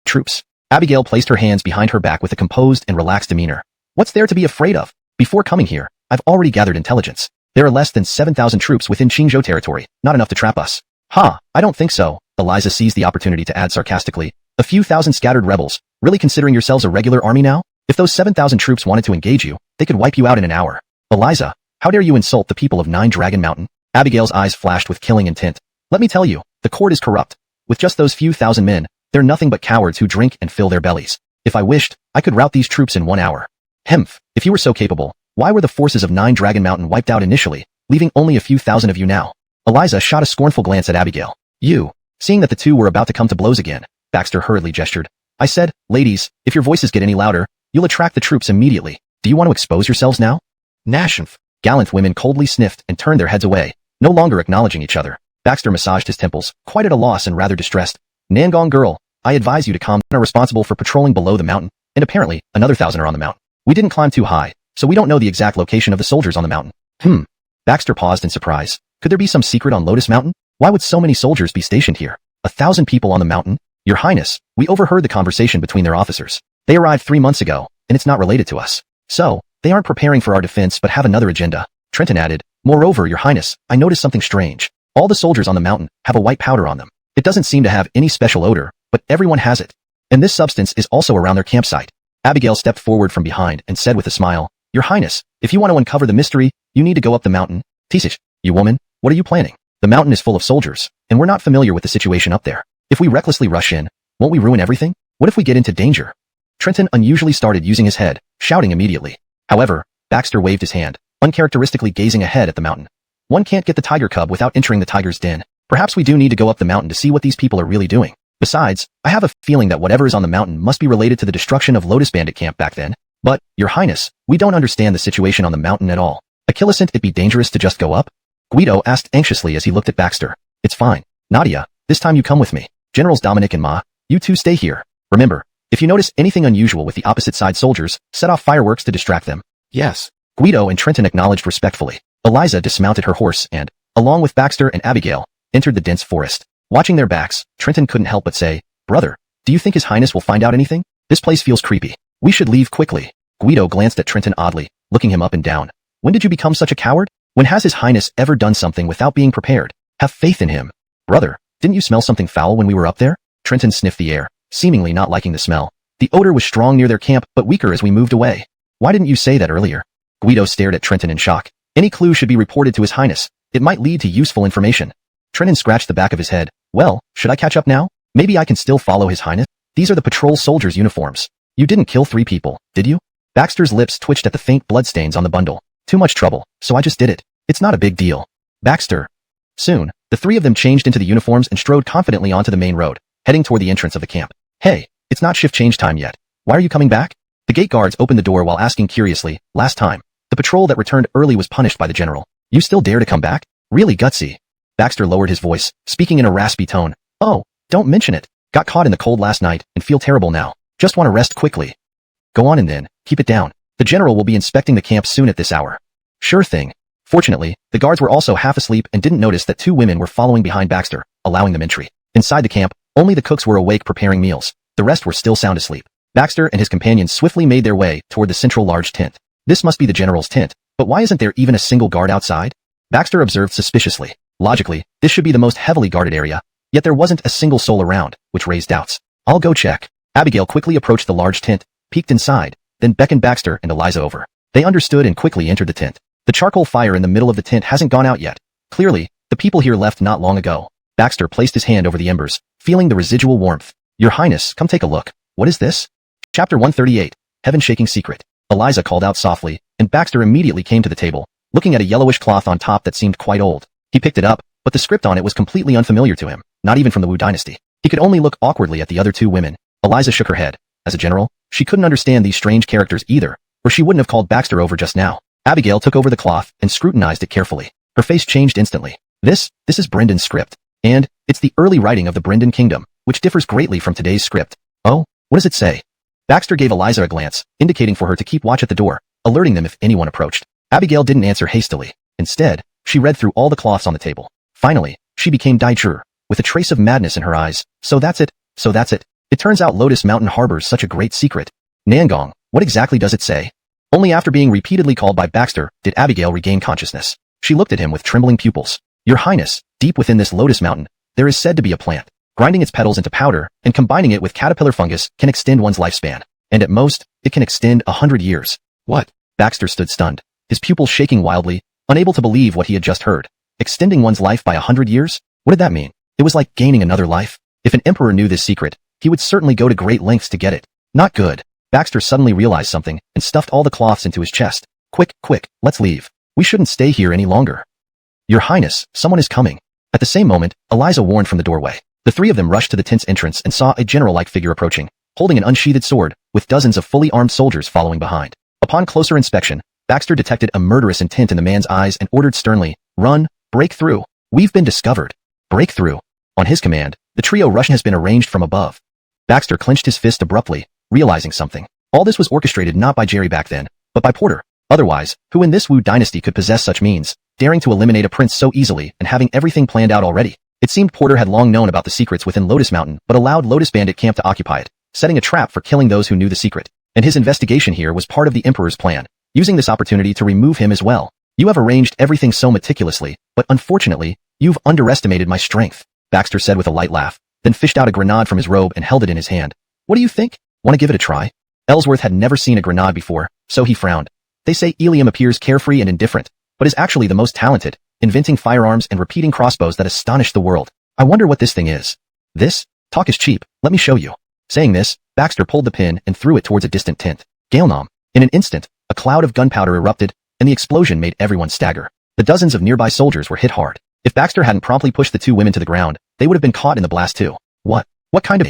troops? Abigail placed her hands behind her back with a composed and relaxed demeanor. What's there to be afraid of? Before coming here, I've already gathered intelligence. There are less than 7,000 troops within Qingzhou territory, not enough to trap us. I don't think so. Eliza seized the opportunity to add sarcastically. A few thousand scattered rebels, really considering yourselves a regular army now? If those 7,000 troops wanted to engage you, they could wipe you out in an hour. Eliza, how dare you insult the people of 9 Dragon Mountain? Abigail's eyes flashed with killing intent. Let me tell you, the court is corrupt. With just those few thousand men, they're nothing but cowards who drink and fill their bellies. If I wished, I could rout these troops in 1 hour. Hemph, if you were so capable, why were the forces of 9 Dragon Mountain wiped out initially, leaving only a few thousand of you now? Eliza shot a scornful glance at Abigail. You. Seeing that the two were about to come to blows again, Baxter hurriedly gestured. I said, ladies, if your voices get any louder, you'll attract the troops immediately. Do you want to expose yourselves now? Nashmph. Gallant women coldly sniffed and turned their heads away, no longer acknowledging each other. Baxter massaged his temples, quite at a loss and rather distressed. Nangong girl, I advise you to calm down. Are responsible for patrolling below the mountain, and apparently, another 1,000 are on the mountain. We didn't climb too high, so we don't know the exact location of the soldiers on the mountain. Baxter paused in surprise. Could there be some secret on Lotus Mountain? Why would so many soldiers be stationed here? 1,000 people on the mountain? Your Highness, we overheard the conversation between their officers. They arrived 3 months ago, and it's not related to us. So, they aren't preparing for our defense but have another agenda. Trenton added, moreover, Your Highness, I noticed something strange. All the soldiers on the mountain have a white powder on them. It doesn't seem to have any special odor, but everyone has it. And this substance is also around their campsite. Abigail stepped forward from behind and said with a smile, Your Highness, if you want to uncover the mystery, you need to go up the mountain. Tisish, you woman, what are you planning? The mountain is full of soldiers, and we're not familiar with the situation up there. If we recklessly rush in, won't we ruin everything? What if we get into danger? Trenton unusually started using his head, shouting immediately. However, Baxter waved his hand, uncharacteristically gazing ahead at the mountain. One can't get the tiger cub without entering the tiger's den. Perhaps we do need to go up the mountain to see what these people are really doing. Besides, I have a feeling that whatever is on the mountain must be related to the destruction of Lotus Bandit Camp back then. But, Your Highness, we don't understand the situation on the mountain at all. Achillescent, it be dangerous to just go up? Guido asked anxiously as he looked at Baxter. It's fine. Nadia, this time you come with me. Generals Dominic and Ma, you two stay here. Remember, if you notice anything unusual with the opposite side soldiers, set off fireworks to distract them. Yes. Guido and Trenton acknowledged respectfully. Eliza dismounted her horse and, along with Baxter and Abigail, entered the dense forest. Watching their backs, Trenton couldn't help but say, Brother, do you think His Highness will find out anything? This place feels creepy. We should leave quickly. Guido glanced at Trenton oddly, looking him up and down. When did you become such a coward? When has His Highness ever done something without being prepared? Have faith in him. Brother, didn't you smell something foul when we were up there? Trenton sniffed the air, seemingly not liking the smell. The odor was strong near their camp, but weaker as we moved away. Why didn't you say that earlier? Guido stared at Trenton in shock. Any clue should be reported to His Highness. It might lead to useful information. Trenton scratched the back of his head. Well, should I catch up now? Maybe I can still follow His Highness? These are the patrol soldiers' uniforms. You didn't kill 3 people, did you? Baxter's lips twitched at the faint bloodstains on the bundle. Too much trouble, so I just did it. It's not a big deal. Baxter. Soon, the 3 of them changed into the uniforms and strode confidently onto the main road, heading toward the entrance of the camp. Hey, it's not shift change time yet. Why are you coming back? The gate guards opened the door while asking curiously, last time, the patrol that returned early was punished by the general. You still dare to come back? Really gutsy. Baxter lowered his voice, speaking in a raspy tone. Oh, don't mention it. Got caught in the cold last night and feel terrible now. Just want to rest quickly. Go on and then, keep it down. The general will be inspecting the camp soon at this hour. Sure thing. Fortunately, the guards were also half asleep and didn't notice that 2 women were following behind Baxter, allowing them entry. Inside the camp, only the cooks were awake preparing meals. The rest were still sound asleep. Baxter and his companions swiftly made their way toward the central large tent. This must be the general's tent, but why isn't there even a single guard outside? Baxter observed suspiciously. Logically, this should be the most heavily guarded area, yet there wasn't a single soul around, which raised doubts. I'll go check. Abigail quickly approached the large tent, peeked inside, then beckoned Baxter and Eliza over. They understood and quickly entered the tent. The charcoal fire in the middle of the tent hasn't gone out yet. Clearly, the people here left not long ago. Baxter placed his hand over the embers, feeling the residual warmth. Your Highness, come take a look. What is this? Chapter 138, Heaven-Shaking Secret. Eliza called out softly, and Baxter immediately came to the table, looking at a yellowish cloth on top that seemed quite old. He picked it up, but the script on it was completely unfamiliar to him, not even from the Wu Dynasty. He could only look awkwardly at the other two women. Eliza shook her head. As a general, she couldn't understand these strange characters either, or she wouldn't have called Baxter over just now. Abigail took over the cloth and scrutinized it carefully. Her face changed instantly. This is Brendan's script. And it's the early writing of the Brendan Kingdom, which differs greatly from today's script. Oh, what does it say? Baxter gave Eliza a glance, indicating for her to keep watch at the door, alerting them if anyone approached. Abigail didn't answer hastily. Instead, she read through all the cloths on the table. Finally, she became Daijur, with a trace of madness in her eyes. So that's it. It turns out Lotus Mountain harbors such a great secret. Nangong, what exactly does it say? Only after being repeatedly called by Baxter did Abigail regain consciousness. She looked at him with trembling pupils. Your Highness, deep within this Lotus Mountain, there is said to be a plant. Grinding its petals into powder and combining it with caterpillar fungus can extend one's lifespan. And at most, it can extend 100 years. What? Baxter stood stunned, his pupils shaking wildly, unable to believe what he had just heard. Extending one's life by 100 years? What did that mean? It was like gaining another life. If an emperor knew this secret, he would certainly go to great lengths to get it. Not good. Baxter suddenly realized something and stuffed all the cloths into his chest. Quick, let's leave. We shouldn't stay here any longer. Your Highness, someone is coming. At the same moment, Eliza warned from the doorway. The three of them rushed to the tent's entrance and saw a general-like figure approaching, holding an unsheathed sword, with dozens of fully armed soldiers following behind. Upon closer inspection, Baxter detected a murderous intent in the man's eyes and ordered sternly, "Run, break through. We've been discovered. Break through." On his command, the trio rushed has been arranged from above. Baxter clenched his fist abruptly, realizing something. All this was orchestrated not by Jerry back then, but by Porter. Otherwise, who in this Wu Dynasty could possess such means, daring to eliminate a prince so easily and having everything planned out already? It seemed Porter had long known about the secrets within Lotus Mountain but allowed Lotus Bandit Camp to occupy it, setting a trap for killing those who knew the secret. And his investigation here was part of the Emperor's plan, using this opportunity to remove him as well. You have arranged everything so meticulously, but unfortunately, you've underestimated my strength, Baxter said with a light laugh, then fished out a grenade from his robe and held it in his hand. What do you think? Want to give it a try? Ellsworth had never seen a grenade before, so he frowned. They say Eliam appears carefree and indifferent, but is actually the most talented, inventing firearms and repeating crossbows that astonish the world. I wonder what this thing is. This? Talk is cheap, let me show you. Saying this, Baxter pulled the pin and threw it towards a distant tent. Gaelnom. In an instant, a cloud of gunpowder erupted, and the explosion made everyone stagger. The dozens of nearby soldiers were hit hard. If Baxter hadn't promptly pushed the two women to the ground, they would have been caught in the blast too. What kind of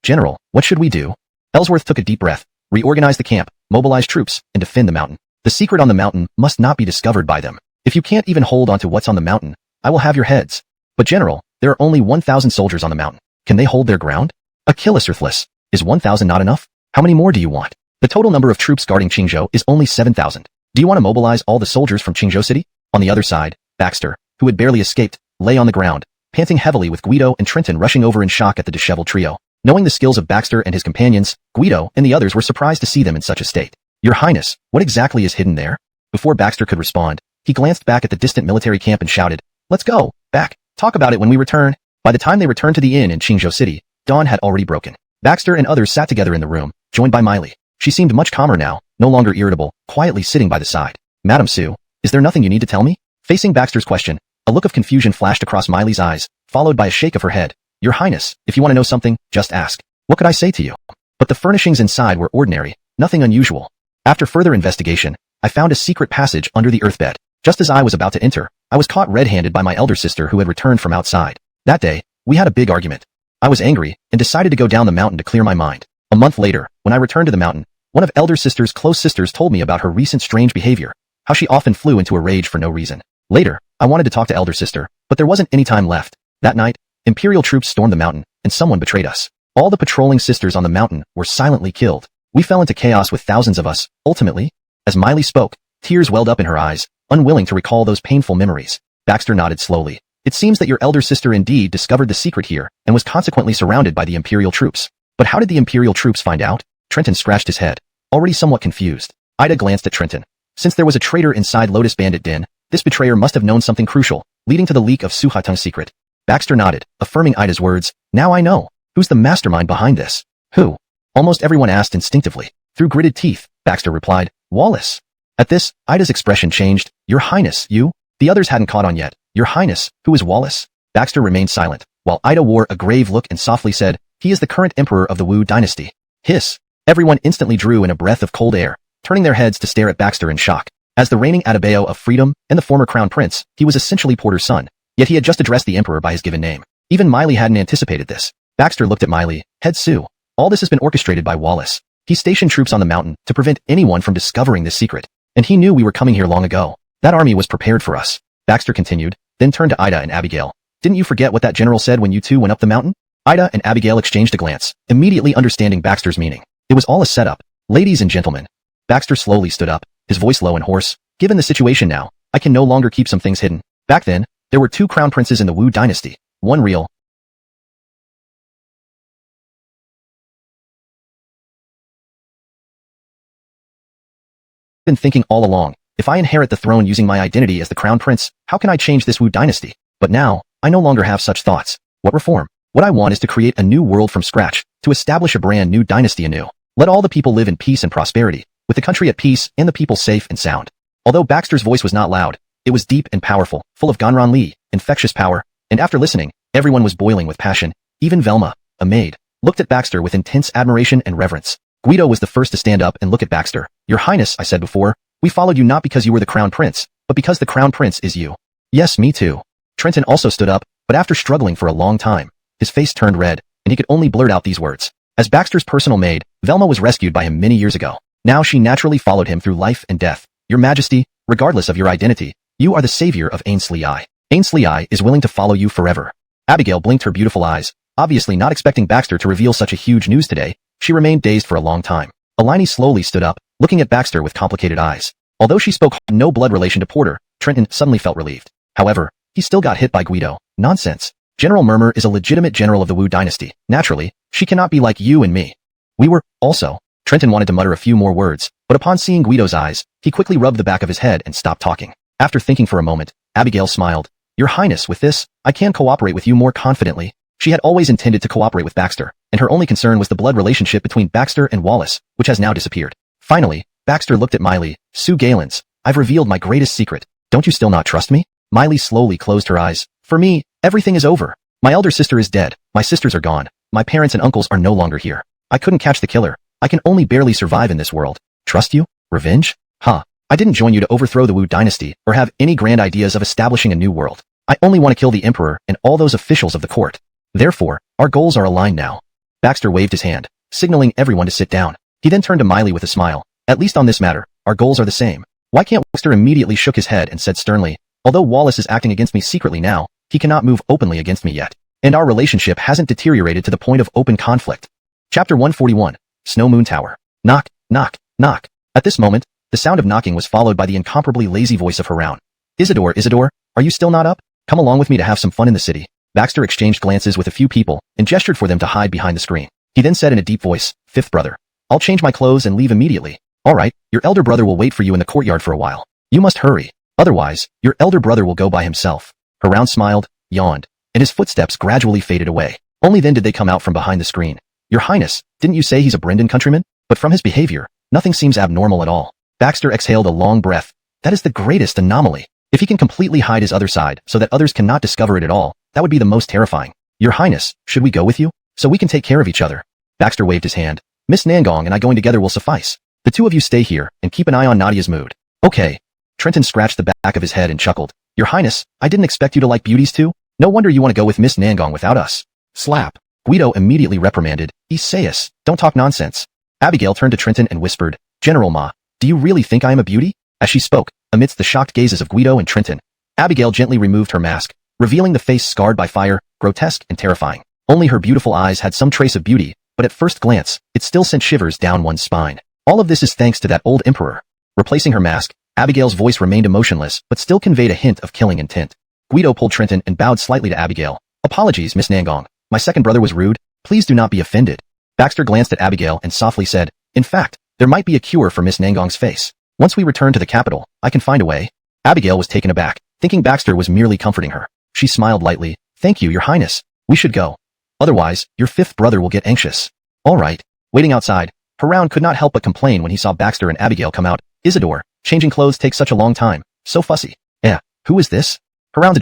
General, what should we do? Ellsworth took a deep breath, reorganize the camp, mobilize troops, and defend the mountain. The secret on the mountain must not be discovered by them. If you can't even hold on to what's on the mountain, I will have your heads. But General, there are only 1,000 soldiers on the mountain. Can they hold their ground? Achilles Earthless. Is 1,000 not enough? How many more do you want? The total number of troops guarding Qingzhou is only 7,000. Do you want to mobilize all the soldiers from Qingzhou City? On the other side, Baxter, who had barely escaped, lay on the ground, panting heavily with Guido and Trenton rushing over in shock at the disheveled trio. Knowing the skills of Baxter and his companions, Guido and the others were surprised to see them in such a state. Your Highness, what exactly is hidden there? Before Baxter could respond, he glanced back at the distant military camp and shouted, "Let's go, back, talk about it when we return." By the time they returned to the inn in Qingzhou City, dawn had already broken. Baxter and others sat together in the room, joined by Miley. She seemed much calmer now, no longer irritable, quietly sitting by the side. Madam Sue, is there nothing you need to tell me? Facing Baxter's question, a look of confusion flashed across Miley's eyes, followed by a shake of her head. Your Highness, if you want to know something, just ask. What could I say to you? But the furnishings inside were ordinary, nothing unusual. After further investigation, I found a secret passage under the earthbed. Just as I was about to enter, I was caught red-handed by my elder sister who had returned from outside. That day, we had a big argument. I was angry and decided to go down the mountain to clear my mind. A month later, when I returned to the mountain, one of elder sister's close sisters told me about her recent strange behavior, how she often flew into a rage for no reason. Later, I wanted to talk to elder sister, but there wasn't any time left. That night, Imperial troops stormed the mountain, and someone betrayed us. All the patrolling sisters on the mountain were silently killed. We fell into chaos with thousands of us, ultimately. As Miley spoke, tears welled up in her eyes, unwilling to recall those painful memories. Baxter nodded slowly. It seems that your elder sister indeed discovered the secret here, and was consequently surrounded by the Imperial troops. But how did the Imperial troops find out? Trenton scratched his head, already somewhat confused. Ida glanced at Trenton. Since there was a traitor inside Lotus Bandit Den, this betrayer must have known something crucial, leading to the leak of Su Haitung's secret. Baxter nodded, affirming Ida's words. Now I know. Who's the mastermind behind this? Who? Almost everyone asked instinctively. Through gritted teeth, Baxter replied, Wallace. At this, Ida's expression changed. Your Highness, you? The others hadn't caught on yet. Your Highness, who is Wallace? Baxter remained silent, while Ida wore a grave look and softly said, he is the current emperor of the Wu Dynasty. Hiss. Everyone instantly drew in a breath of cold air, turning their heads to stare at Baxter in shock. As the reigning Atabeo of freedom and the former crown prince, he was essentially Porter's son, yet he had just addressed the emperor by his given name. Even Miley hadn't anticipated this. Baxter looked at Miley. Head Sue. All this has been orchestrated by Wallace. He stationed troops on the mountain to prevent anyone from discovering this secret. And he knew we were coming here long ago. That army was prepared for us. Baxter continued, then turned to Ida and Abigail. Didn't you forget what that general said when you two went up the mountain? Ida and Abigail exchanged a glance, immediately understanding Baxter's meaning. It was all a setup. Ladies and gentlemen. Baxter slowly stood up, his voice low and hoarse. Given the situation now, I can no longer keep some things hidden. Back then, there were two crown princes in the Wu Dynasty. One real, been thinking all along, if I inherit the throne using my identity as the crown prince, how can I change this Wu Dynasty? But now, I no longer have such thoughts. What reform? What I want is to create a new world from scratch, to establish a brand new dynasty anew. Let all the people live in peace and prosperity, with the country at peace and the people safe and sound. Although Baxter's voice was not loud, it was deep and powerful, full of Ganran Li, infectious power, and after listening, everyone was boiling with passion. Even Velma, a maid, looked at Baxter with intense admiration and reverence. Guido was the first to stand up and look at Baxter. Your Highness, I said before, we followed you not because you were the crown prince, but because the crown prince is you. Yes, me too. Trenton also stood up, but after struggling for a long time, his face turned red, and he could only blurt out these words. As Baxter's personal maid, Velma was rescued by him many years ago. Now she naturally followed him through life and death. Your Majesty, regardless of your identity, you are the savior of Ainsley I. Ainsley I is willing to follow you forever. Abigail blinked her beautiful eyes, obviously not expecting Baxter to reveal such a huge news today. She remained dazed for a long time. Alini slowly stood up, looking at Baxter with complicated eyes. Although she spoke no blood relation to Porter, Trenton suddenly felt relieved. However, he still got hit by Guido. Nonsense. General Murmur is a legitimate general of the Wu Dynasty. Naturally, she cannot be like you and me. We were, also. Trenton wanted to mutter a few more words, but upon seeing Guido's eyes, he quickly rubbed the back of his head and stopped talking. After thinking for a moment, Abigail smiled. Your Highness, with this, I can cooperate with you more confidently. She had always intended to cooperate with Baxter, and her only concern was the blood relationship between Baxter and Wallace, which has now disappeared. Finally, Baxter looked at Miley. Sue Galens, I've revealed my greatest secret. Don't you still not trust me? Miley slowly closed her eyes. For me, everything is over. My elder sister is dead. My sisters are gone. My parents and uncles are no longer here. I couldn't catch the killer. I can only barely survive in this world. Trust you? Revenge? Huh. I didn't join you to overthrow the Wu Dynasty or have any grand ideas of establishing a new world. I only want to kill the Emperor and all those officials of the court. Therefore, our goals are aligned now. Baxter waved his hand, signaling everyone to sit down. He then turned to Miley with a smile. At least on this matter, our goals are the same. Why can't Baxter immediately shook his head and said sternly, although Wallace is acting against me secretly now, he cannot move openly against me yet. And our relationship hasn't deteriorated to the point of open conflict. Chapter 141. Snow Moon Tower. Knock, knock, knock. At this moment, the sound of knocking was followed by the incomparably lazy voice of Haroun. Isidore, are you still not up? Come along with me to have some fun in the city. Baxter exchanged glances with a few people and gestured for them to hide behind the screen. He then said in a deep voice, Fifth brother. I'll change my clothes and leave immediately. All right, your elder brother will wait for you in the courtyard for a while. You must hurry. Otherwise, your elder brother will go by himself. Haroun smiled, yawned, and his footsteps gradually faded away. Only then did they come out from behind the screen. Your Highness, didn't you say he's a Brendan countryman? But from his behavior, nothing seems abnormal at all. Baxter exhaled a long breath. That is the greatest anomaly. If he can completely hide his other side so that others cannot discover it at all, that would be the most terrifying. Your Highness, should we go with you? So we can take care of each other. Baxter waved his hand. Miss Nangong and I going together will suffice. The two of you stay here and keep an eye on Nadia's mood. Okay. Trenton scratched the back of his head and chuckled. Your Highness, I didn't expect you to like beauties too. No wonder you want to go with Miss Nangong without us. Slap. Guido immediately reprimanded. Isaias, don't talk nonsense. Abigail turned to Trenton and whispered, General Ma, do you really think I am a beauty? As she spoke, amidst the shocked gazes of Guido and Trenton, Abigail gently removed her mask, revealing the face scarred by fire, grotesque and terrifying. Only her beautiful eyes had some trace of beauty, but at first glance, it still sent shivers down one's spine. All of this is thanks to that old emperor. Replacing her mask, Abigail's voice remained emotionless, but still conveyed a hint of killing intent. Guido pulled Trenton and bowed slightly to Abigail. Apologies, Miss Nangong. My second brother was rude. Please do not be offended. Baxter glanced at Abigail and softly said, In fact, there might be a cure for Miss Nangong's face. Once we return to the capital, I can find a way. Abigail was taken aback, thinking Baxter was merely comforting her. She smiled lightly. Thank you, Your Highness. We should go. Otherwise, your fifth brother will get anxious. All right. Waiting outside, Haroun could not help but complain when he saw Baxter and Abigail come out. Isidore, changing clothes takes such a long time. So fussy. Who is this? Haroun,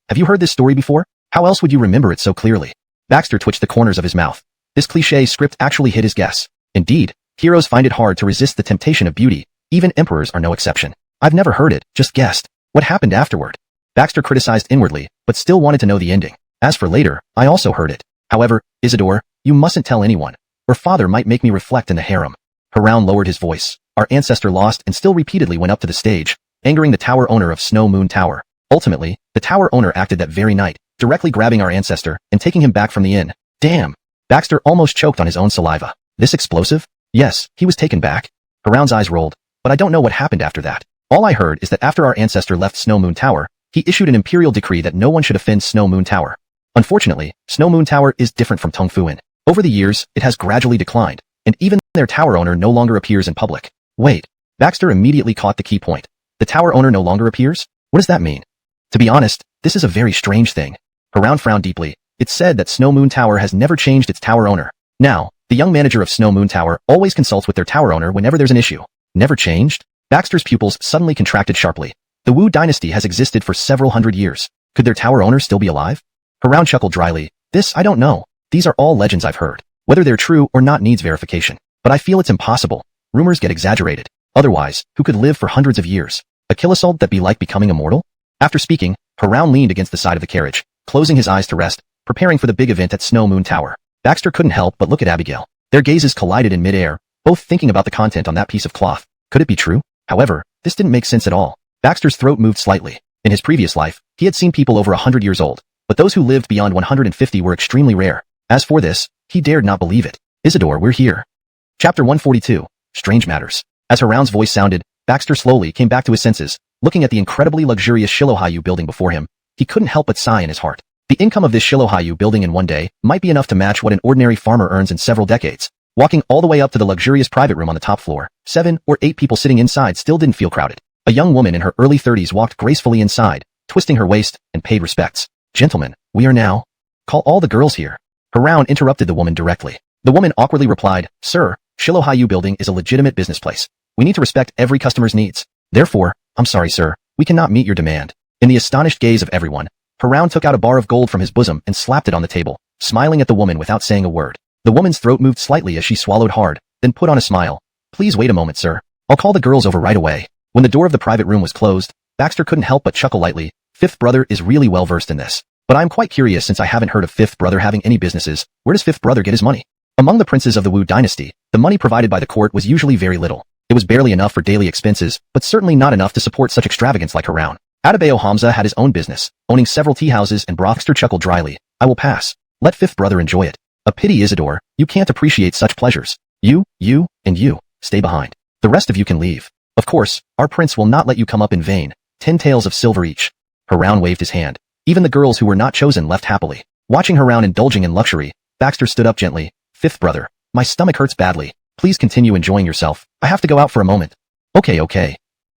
have you heard this story before? How else would you remember it so clearly? Baxter twitched the corners of his mouth. This cliché script actually hit his guess. Indeed, heroes find it hard to resist the temptation of beauty. Even emperors are no exception. I've never heard it, just guessed. What happened afterward? Baxter criticized inwardly, but still wanted to know the ending. As for later, I also heard it. However, Isidore, you mustn't tell anyone, or father might make me reflect in the harem. Haroun lowered his voice. Our ancestor lost and still repeatedly went up to the stage, angering the tower owner of Snow Moon Tower. Ultimately, the tower owner acted that very night, directly grabbing our ancestor and taking him back from the inn. Damn! Baxter almost choked on his own saliva. This explosive? Yes, he was taken back. Haroun's eyes rolled, but I don't know what happened after that. All I heard is that after our ancestor left Snow Moon Tower, he issued an imperial decree that no one should offend Snow Moon Tower. Unfortunately, Snow Moon Tower is different from Tongfu Inn. Over the years, it has gradually declined, and even their tower owner no longer appears in public. Wait, Baxter immediately caught the key point. The tower owner no longer appears? What does that mean? To be honest, this is a very strange thing. Haroun frowned deeply. It's said that Snow Moon Tower has never changed its tower owner. Now, the young manager of Snow Moon Tower always consults with their tower owner whenever there's an issue. Never changed? Baxter's pupils suddenly contracted sharply. The Wu Dynasty has existed for several hundred years. Could their tower owner still be alive? Haroun chuckled dryly. This I don't know. These are all legends I've heard. Whether they're true or not needs verification. But I feel it's impossible. Rumors get exaggerated. Otherwise, who could live for hundreds of years? A killisult that be like becoming immortal? After speaking, Haroun leaned against the side of the carriage, closing his eyes to rest, preparing for the big event at Snow Moon Tower. Baxter couldn't help but look at Abigail. Their gazes collided in midair, both thinking about the content on that piece of cloth. Could it be true? However, this didn't make sense at all. Baxter's throat moved slightly. In his previous life, he had seen people over 100 years old, but those who lived beyond 150 were extremely rare. As for this, he dared not believe it. Isidore, we're here. Chapter 142. Strange Matters. As Haroun's voice sounded, Baxter slowly came back to his senses. Looking at the incredibly luxurious Shilohayu building before him, he couldn't help but sigh in his heart. The income of this Shilohayu building in one day might be enough to match what an ordinary farmer earns in several decades. Walking all the way up to the luxurious private room on the top floor, 7 or 8 people sitting inside still didn't feel crowded. A young woman in her early 30s walked gracefully inside, twisting her waist, and paid respects. Gentlemen, we are now. Call all the girls here. Haroun interrupted the woman directly. The woman awkwardly replied, Sir, Shilohayu building is a legitimate business place. We need to respect every customer's needs. Therefore, I'm sorry sir, we cannot meet your demand. In the astonished gaze of everyone, Haroun took out a bar of gold from his bosom and slapped it on the table, smiling at the woman without saying a word. The woman's throat moved slightly as she swallowed hard, then put on a smile. Please wait a moment sir. I'll call the girls over right away. When the door of the private room was closed, Baxter couldn't help but chuckle lightly. Fifth brother is really well versed in this. But I'm quite curious since I haven't heard of fifth brother having any businesses. Where does fifth brother get his money? Among the princes of the Wu Dynasty, the money provided by the court was usually very little. It was barely enough for daily expenses, but certainly not enough to support such extravagance like Haroun. Adebayo Hamza had his own business, owning several tea houses, and Baxter chuckled dryly. I will pass. Let fifth brother enjoy it. A pity Isidore, you can't appreciate such pleasures. You, and you, stay behind. The rest of you can leave. Of course, our prince will not let you come up in vain. 10 taels of silver each. Haroun waved his hand. Even the girls who were not chosen left happily. Watching Haroun indulging in luxury, Baxter stood up gently. Fifth brother, my stomach hurts badly. Please continue enjoying yourself. I have to go out for a moment. Okay.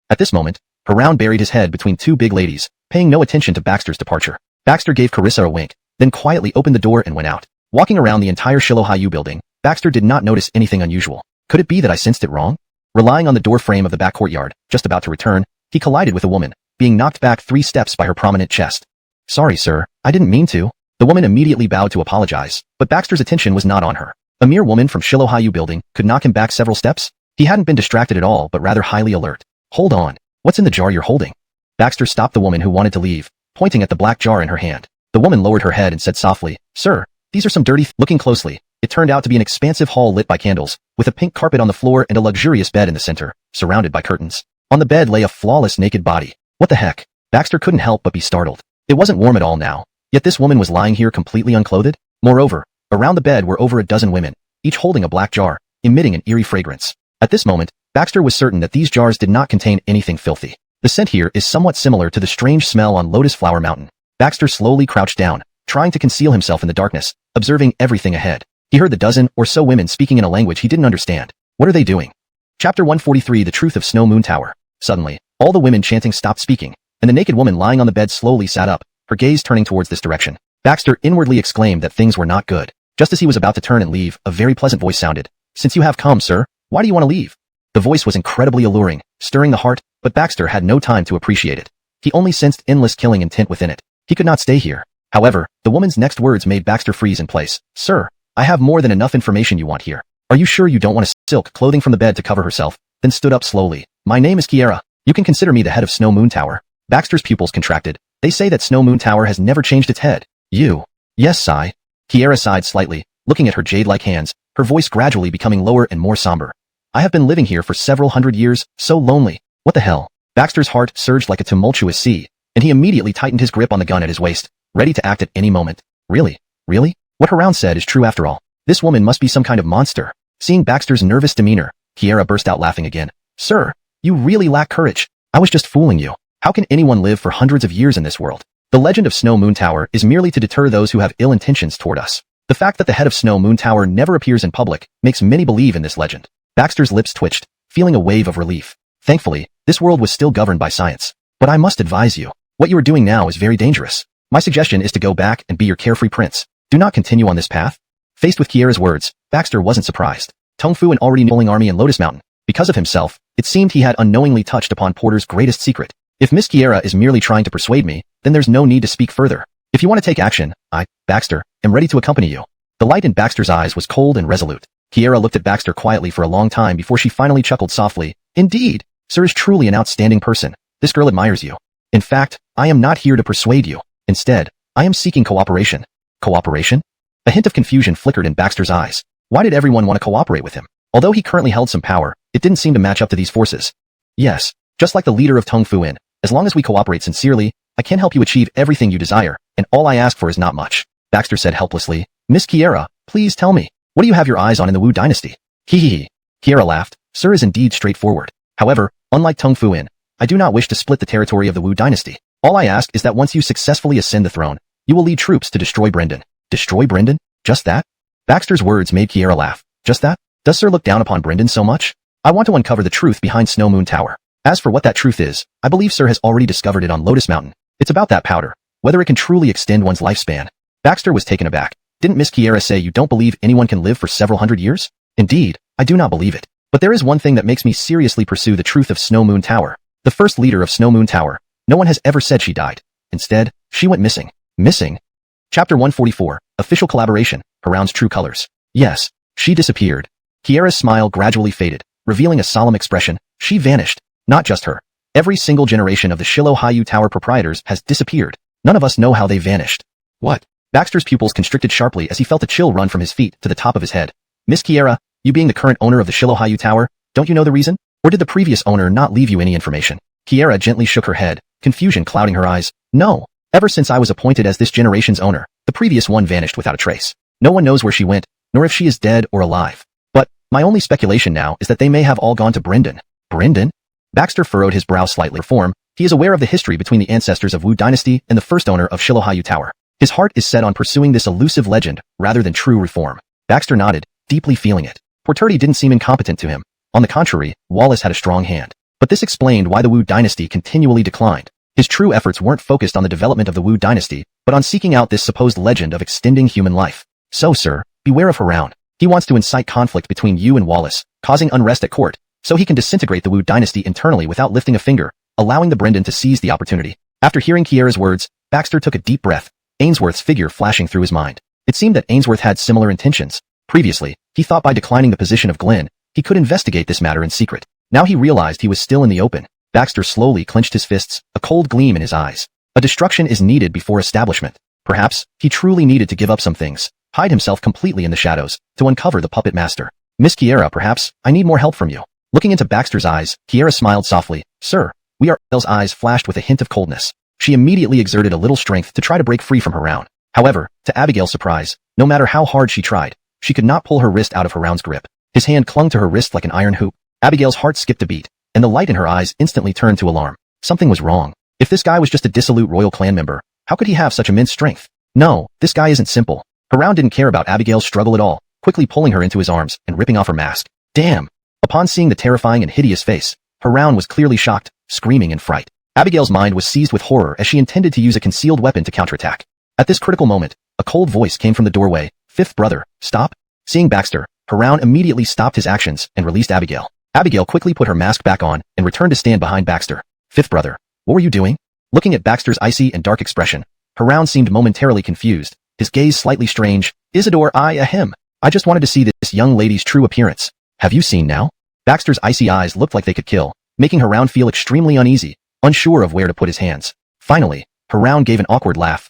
At this moment, Haroun buried his head between 2 big ladies, paying no attention to Baxter's departure. Baxter gave Carissa a wink, then quietly opened the door and went out. Walking around the entire Shilohayu building, Baxter did not notice anything unusual. Could it be that I sensed it wrong? Relying on the door frame of the back courtyard, just about to return, he collided with a woman, being knocked back 3 steps by her prominent chest. Sorry sir, I didn't mean to. The woman immediately bowed to apologize, but Baxter's attention was not on her. A mere woman from Shilohayu building could knock him back several steps? He hadn't been distracted at all but rather highly alert. Hold on. What's in the jar you're holding? Baxter stopped the woman who wanted to leave, pointing at the black jar in her hand. The woman lowered her head and said softly, Sir, these are some dirty looking closely. It turned out to be an expansive hall lit by candles, with a pink carpet on the floor and a luxurious bed in the center, surrounded by curtains. On the bed lay a flawless naked body. What the heck? Baxter couldn't help but be startled. It wasn't warm at all now, yet this woman was lying here completely unclothed? Moreover, around the bed were over a dozen women, each holding a black jar, emitting an eerie fragrance. At this moment, Baxter was certain that these jars did not contain anything filthy. The scent here is somewhat similar to the strange smell on Lotus Flower Mountain. Baxter slowly crouched down, trying to conceal himself in the darkness, observing everything ahead. He heard the dozen or so women speaking in a language he didn't understand. What are they doing? Chapter 143 The Truth of Snow Moon Tower. Suddenly, all the women chanting stopped speaking, and the naked woman lying on the bed slowly sat up, her gaze turning towards this direction. Baxter inwardly exclaimed that things were not good. Just as he was about to turn and leave, a very pleasant voice sounded. "Since you have come, sir, why do you want to leave?" The voice was incredibly alluring, stirring the heart, but Baxter had no time to appreciate it. He only sensed endless killing intent within it. He could not stay here. However, the woman's next words made Baxter freeze in place. "Sir, I have more than enough information you want here. Are you sure you don't want to silk clothing from the bed to cover herself?" Then stood up slowly. "My name is Kiera. You can consider me the head of Snow Moon Tower." Baxter's pupils contracted. They say that Snow Moon Tower has never changed its head. "You?" "Yes, sigh." Kiera sighed slightly, looking at her jade-like hands, her voice gradually becoming lower and more somber. "I have been living here for several hundred years, so lonely. What the hell?" Baxter's heart surged like a tumultuous sea, and he immediately tightened his grip on the gun at his waist, ready to act at any moment. Really? Really? What Haroun said is true after all. This woman must be some kind of monster. Seeing Baxter's nervous demeanor, Kiera burst out laughing again. "Sir, you really lack courage. I was just fooling you. How can anyone live for hundreds of years in this world? The legend of Snow Moon Tower is merely to deter those who have ill intentions toward us. The fact that the head of Snow Moon Tower never appears in public makes many believe in this legend." Baxter's lips twitched, feeling a wave of relief. Thankfully, this world was still governed by science. "But I must advise you. What you are doing now is very dangerous. My suggestion is to go back and be your carefree prince. Do not continue on this path." Faced with Kiera's words, Baxter wasn't surprised. Tongfu an already ruling army in Lotus Mountain. Because of himself, it seemed he had unknowingly touched upon Porter's greatest secret. If Miss Kiera is merely trying to persuade me, then there's no need to speak further. If you want to take action, I, Baxter, am ready to accompany you. The light in Baxter's eyes was cold and resolute. Kiera looked at Baxter quietly for a long time before she finally chuckled softly. "Indeed, sir is truly an outstanding person. This girl admires you. In fact, I am not here to persuade you. Instead, I am seeking cooperation." "Cooperation?" A hint of confusion flickered in Baxter's eyes. Why did everyone want to cooperate with him? Although he currently held some power, it didn't seem to match up to these forces. "Yes, just like the leader of Tongfu Inn. As long as we cooperate sincerely, I can help you achieve everything you desire, and all I ask for is not much," Baxter said helplessly. "Miss Kiera, please tell me, what do you have your eyes on in the Wu Dynasty?" "Hee." Kiera laughed. "Sir is indeed straightforward. However, unlike Tongfu Inn, I do not wish to split the territory of the Wu Dynasty. All I ask is that once you successfully ascend the throne, you will lead troops to destroy Brendan." "Destroy Brendan? Just that?" Baxter's words made Kiera laugh. "Just that? Does Sir look down upon Brendan so much? I want to uncover the truth behind Snow Moon Tower. As for what that truth is, I believe Sir has already discovered it on Lotus Mountain. It's about that powder, whether it can truly extend one's lifespan." Baxter was taken aback. "Didn't Miss Kiera say you don't believe anyone can live for several hundred years?" "Indeed, I do not believe it. But there is one thing that makes me seriously pursue the truth of Snow Moon Tower. The first leader of Snow Moon Tower. No one has ever said she died. Instead, she went missing." "Missing?" Chapter 144, Official Collaboration, Haroun's True Colors. "Yes, she disappeared." Kiera's smile gradually faded, revealing a solemn expression. "She vanished. Not just her. Every single generation of the Shilo Haiyu Tower proprietors has disappeared. None of us know how they vanished." "What?" Baxter's pupils constricted sharply as he felt a chill run from his feet to the top of his head. "Miss Kiera, you being the current owner of the Shilo Haiyu Tower, don't you know the reason? Or did the previous owner not leave you any information?" Kiera gently shook her head, confusion clouding her eyes. "No. Ever since I was appointed as this generation's owner, the previous one vanished without a trace. No one knows where she went, nor if she is dead or alive. But my only speculation now is that they may have all gone to Brendan." "Brendan?" Baxter furrowed his brow slightly. He is aware of the history between the ancestors of Wu Dynasty and the first owner of Shilo Haiyu Tower. His heart is set on pursuing this elusive legend rather than true reform. Baxter nodded, deeply feeling it. Porterdi didn't seem incompetent to him. On the contrary, Wallace had a strong hand. But this explained why the Wu Dynasty continually declined. His true efforts weren't focused on the development of the Wu Dynasty, but on seeking out this supposed legend of extending human life. "So, sir, beware of Haroun. He wants to incite conflict between you and Wallace, causing unrest at court, so he can disintegrate the Wu Dynasty internally without lifting a finger, allowing the Brendan to seize the opportunity." After hearing Kiera's words, Baxter took a deep breath, Ainsworth's figure flashing through his mind. It seemed that Ainsworth had similar intentions. Previously, he thought by declining the position of Glenn, he could investigate this matter in secret. Now he realized he was still in the open. Baxter slowly clenched his fists, a cold gleam in his eyes. A destruction is needed before establishment. Perhaps, he truly needed to give up some things, hide himself completely in the shadows, to uncover the puppet master. "Miss Kiera, perhaps, I need more help from you." Looking into Baxter's eyes, Kiera smiled softly. "Sir, we are." Belle's eyes flashed with a hint of coldness. She immediately exerted a little strength to try to break free from Haroun. However, to Abigail's surprise, no matter how hard she tried, she could not pull her wrist out of Haroun's grip. His hand clung to her wrist like an iron hoop. Abigail's heart skipped a beat, and the light in her eyes instantly turned to alarm. Something was wrong. If this guy was just a dissolute royal clan member, how could he have such immense strength? No, this guy isn't simple. Haroun didn't care about Abigail's struggle at all, quickly pulling her into his arms and ripping off her mask. Damn! Upon seeing the terrifying and hideous face, Haroun was clearly shocked, screaming in fright. Abigail's mind was seized with horror as she intended to use a concealed weapon to counterattack. As At this critical moment, a cold voice came from the doorway. Fifth brother, stop. Seeing Baxter, Haroun immediately stopped his actions and released Abigail. Abigail quickly put her mask back on and returned to stand behind Baxter. Fifth brother, what were you doing? Looking at Baxter's icy and dark expression, Haroun seemed momentarily confused, his gaze slightly strange. Isidore, I just wanted to see this young lady's true appearance. Have you seen now? Baxter's icy eyes looked like they could kill, making Haroun feel extremely uneasy, unsure of where to put his hands. Finally, Haroun gave an awkward laugh.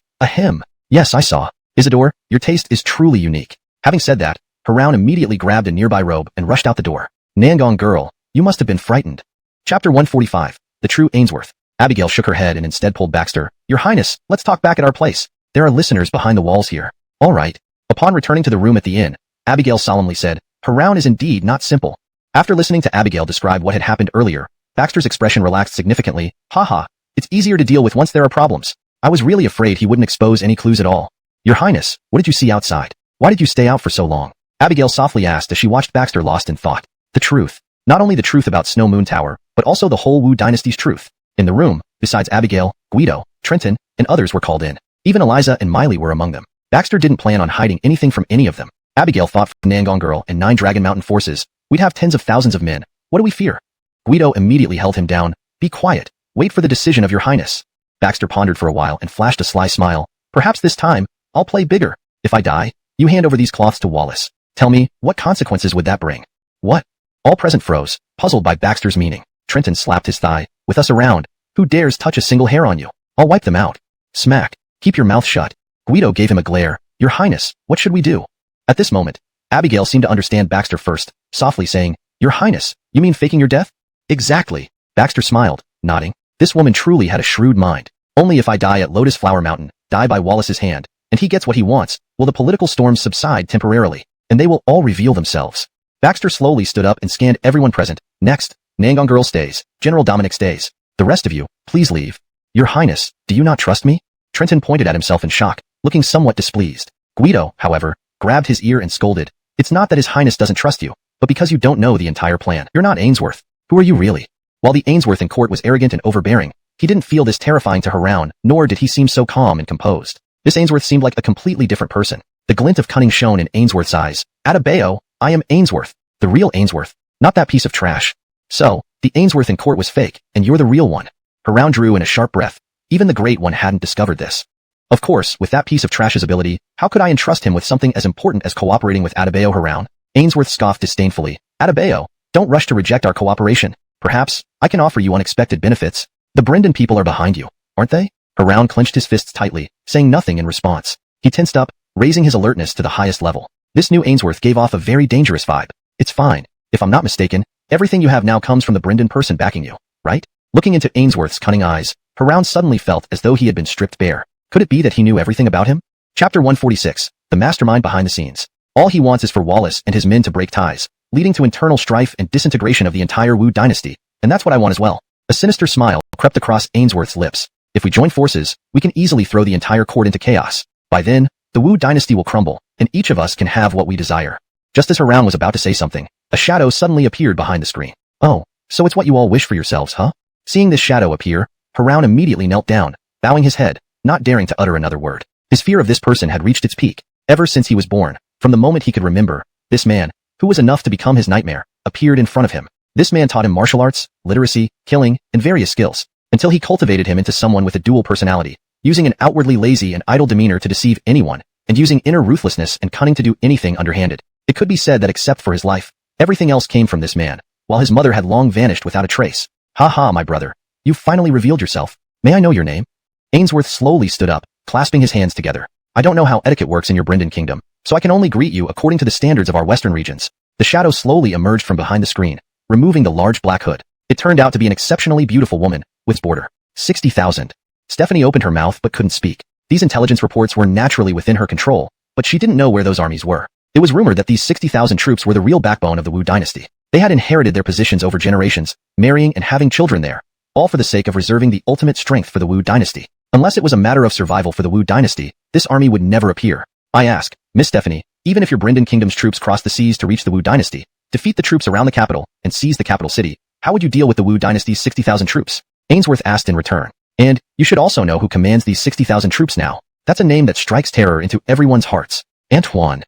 Yes, I saw. Isidore, your taste is truly unique. Having said that, Haroun immediately grabbed a nearby robe and rushed out the door. Nangong girl, you must have been frightened. Chapter 145, The True Ainsworth. Abigail shook her head and instead pulled Baxter. Your Highness, let's talk back at our place. There are listeners behind the walls here. All right. Upon returning to the room at the inn, Abigail solemnly said, Haroun is indeed not simple. After listening to Abigail describe what had happened earlier, Baxter's expression relaxed significantly. Haha, it's easier to deal with once there are problems. I was really afraid he wouldn't expose any clues at all. Your Highness, what did you see outside? Why did you stay out for so long? Abigail softly asked as she watched Baxter lost in thought. The truth. Not only the truth about Snow Moon Tower, but also the whole Wu Dynasty's truth. In the room, besides Abigail, Guido, Trenton, and others were called in. Even Eliza and Miley were among them. Baxter didn't plan on hiding anything from any of them. Abigail thought for Nangong Girl and 9 Dragon Mountain forces, we'd have tens of thousands of men. What do we fear? Guido immediately held him down. Be quiet. Wait for the decision of your Highness. Baxter pondered for a while and flashed a sly smile. Perhaps this time, I'll play bigger. If I die, you hand over these cloths to Wallace. Tell me, what consequences would that bring? What? All present froze, puzzled by Baxter's meaning. Trenton slapped his thigh. With us around, who dares touch a single hair on you? I'll wipe them out. Smack. Keep your mouth shut. Guido gave him a glare. Your Highness, what should we do? At this moment, Abigail seemed to understand Baxter first, softly saying, Your Highness, you mean faking your death? Exactly. Baxter smiled, nodding. This woman truly had a shrewd mind. Only if I die at Lotus Flower Mountain, die by Wallace's hand, and he gets what he wants, will the political storms subside temporarily, and they will all reveal themselves. Baxter slowly stood up and scanned everyone present. Next, Nangong Girl stays. General Dominic stays. The rest of you, please leave. Your Highness, do you not trust me? Trenton pointed at himself in shock, looking somewhat displeased. Guido, however, grabbed his ear and scolded. It's not that his Highness doesn't trust you, but because you don't know the entire plan. You're not Ainsworth. Who are you really? While the Ainsworth in court was arrogant and overbearing, he didn't feel this terrifying to Haroun, nor did he seem so calm and composed. This Ainsworth seemed like a completely different person. The glint of cunning shone in Ainsworth's eyes. Atabeo, I am Ainsworth. The real Ainsworth. Not that piece of trash. So, the Ainsworth in court was fake, and you're the real one. Haroun drew in a sharp breath. Even the Great One hadn't discovered this. Of course, with that piece of trash's ability, how could I entrust him with something as important as cooperating with Atabeo Haroun? Ainsworth scoffed disdainfully. Atabeo, don't rush to reject our cooperation. Perhaps, I can offer you unexpected benefits. The Brendan people are behind you, aren't they? Haroun clenched his fists tightly, saying nothing in response. He tensed up, raising his alertness to the highest level. This new Ainsworth gave off a very dangerous vibe. It's fine. If I'm not mistaken, everything you have now comes from the Brendan person backing you, right? Looking into Ainsworth's cunning eyes, Haroun suddenly felt as though he had been stripped bare. Could it be that he knew everything about him? Chapter 146, The Mastermind Behind the Scenes. All he wants is for Wallace and his men to break ties, leading to internal strife and disintegration of the entire Wu Dynasty, and that's what I want as well. A sinister smile crept across Ainsworth's lips. If we join forces, we can easily throw the entire court into chaos. By then, the Wu Dynasty will crumble, and each of us can have what we desire. Just as Haroun was about to say something, a shadow suddenly appeared behind the screen. Oh, so it's what you all wish for yourselves, huh? Seeing this shadow appear, Haroun immediately knelt down, bowing his head, not daring to utter another word. His fear of this person had reached its peak. Ever since he was born, from the moment he could remember, this man, who was enough to become his nightmare, appeared in front of him. This man taught him martial arts, literacy, killing, and various skills, until he cultivated him into someone with a dual personality, using an outwardly lazy and idle demeanor to deceive anyone, and using inner ruthlessness and cunning to do anything underhanded. It could be said that except for his life, everything else came from this man, while his mother had long vanished without a trace. Ha ha, my brother. You've finally revealed yourself. May I know your name? Ainsworth slowly stood up, clasping his hands together. I don't know how etiquette works in your Brendan kingdom, so I can only greet you according to the standards of our western regions. The shadow slowly emerged from behind the screen, removing the large black hood. It turned out to be an exceptionally beautiful woman, with border. 60,000. Stephanie opened her mouth but couldn't speak. These intelligence reports were naturally within her control, but she didn't know where those armies were. It was rumored that these 60,000 troops were the real backbone of the Wu Dynasty. They had inherited their positions over generations, marrying and having children there, all for the sake of reserving the ultimate strength for the Wu Dynasty. Unless it was a matter of survival for the Wu Dynasty, this army would never appear. I ask, Miss Stephanie, even if your Brendan Kingdom's troops crossed the seas to reach the Wu Dynasty, defeat the troops around the capital, and seize the capital city, how would you deal with the Wu Dynasty's 60,000 troops? Ainsworth asked in return. And, you should also know who commands these 60,000 troops now. That's a name that strikes terror into everyone's hearts. Antoine.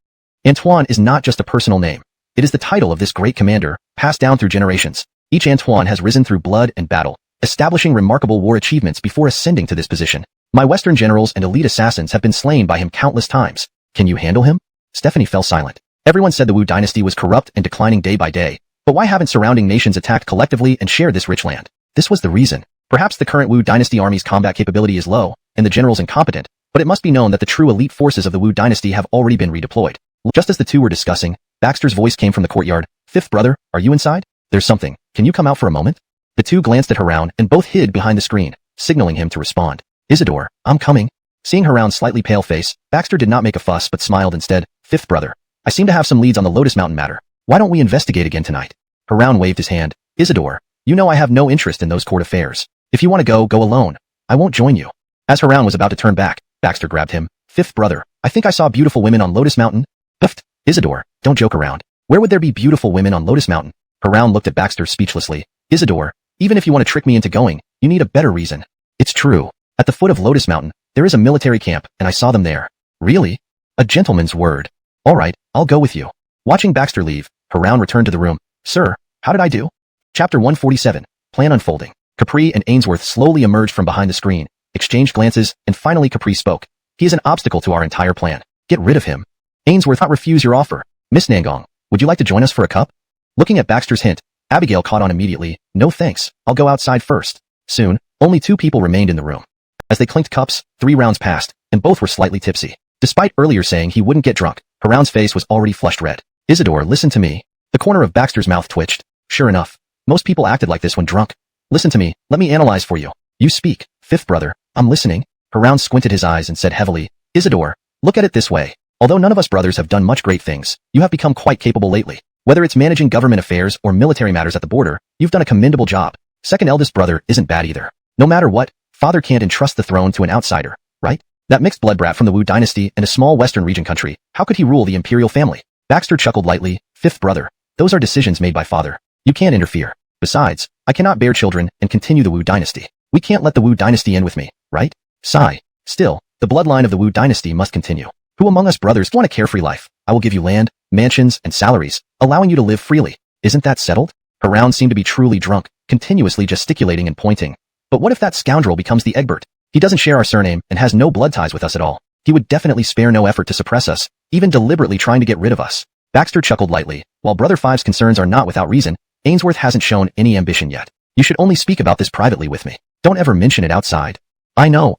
Antoine is not just a personal name. It is the title of this great commander, passed down through generations. Each Antoine has risen through blood and battle, establishing remarkable war achievements before ascending to this position. My Western generals and elite assassins have been slain by him countless times. Can you handle him? Stephanie fell silent. Everyone said the Wu Dynasty was corrupt and declining day by day, but why haven't surrounding nations attacked collectively and shared this rich land? This was the reason. Perhaps the current Wu Dynasty army's combat capability is low, and the generals incompetent, but it must be known that the true elite forces of the Wu Dynasty have already been redeployed. Just as the two were discussing, Baxter's voice came from the courtyard. Fifth brother, are you inside? There's something. Can you come out for a moment? The two glanced at Haroun and both hid behind the screen, signaling him to respond. Isidore, I'm coming. Seeing Haroun's slightly pale face, Baxter did not make a fuss but smiled instead. Fifth brother, I seem to have some leads on the Lotus Mountain matter. Why don't we investigate again tonight? Haroun waved his hand. Isidore, you know I have no interest in those court affairs. If you want to go, go alone. I won't join you. As Haroun was about to turn back, Baxter grabbed him. Fifth brother, I think I saw beautiful women on Lotus Mountain. Huffed. Isidore, don't joke around. Where would there be beautiful women on Lotus Mountain? Haroun looked at Baxter speechlessly. Isidore, even if you want to trick me into going, you need a better reason. It's true. At the foot of Lotus Mountain, there is a military camp, and I saw them there. Really? A gentleman's word. All right, I'll go with you. Watching Baxter leave, Haroun returned to the room. Sir, how did I do? Chapter 147. Plan unfolding. Capri and Ainsworth slowly emerged from behind the screen, exchanged glances, and finally Capri spoke. He is an obstacle to our entire plan. Get rid of him. Ainsworth not refuse your offer. Miss Nangong, would you like to join us for a cup? Looking at Baxter's hint, Abigail caught on immediately. No thanks, I'll go outside first. Soon, only two people remained in the room. As they clinked cups, 3 rounds passed, and both were slightly tipsy. Despite earlier saying he wouldn't get drunk, Haroun's face was already flushed red. Isidore, listen to me. The corner of Baxter's mouth twitched. Sure enough, most people acted like this when drunk. Listen to me, let me analyze for you. You speak, fifth brother, I'm listening. Haroun squinted his eyes and said heavily, Isidore, look at it this way. Although none of us brothers have done much great things, you have become quite capable lately. Whether it's managing government affairs or military matters at the border, you've done a commendable job. Second eldest brother isn't bad either. No matter what, father can't entrust the throne to an outsider, right? That mixed blood brat from the Wu Dynasty in a small western region country, how could he rule the imperial family? Baxter chuckled lightly, fifth brother, those are decisions made by father. You can't interfere. Besides, I cannot bear children and continue the Wu Dynasty. We can't let the Wu Dynasty end with me, right? Sigh. Still, the bloodline of the Wu Dynasty must continue. Who among us brothers want a carefree life? I will give you land, mansions, and salaries, allowing you to live freely. Isn't that settled? Haroun seemed to be truly drunk, continuously gesticulating and pointing. But what if that scoundrel becomes the Egbert? He doesn't share our surname and has no blood ties with us at all. He would definitely spare no effort to suppress us, even deliberately trying to get rid of us. Baxter chuckled lightly. While Brother Five's concerns are not without reason, Ainsworth hasn't shown any ambition yet. You should only speak about this privately with me. Don't ever mention it outside. I know.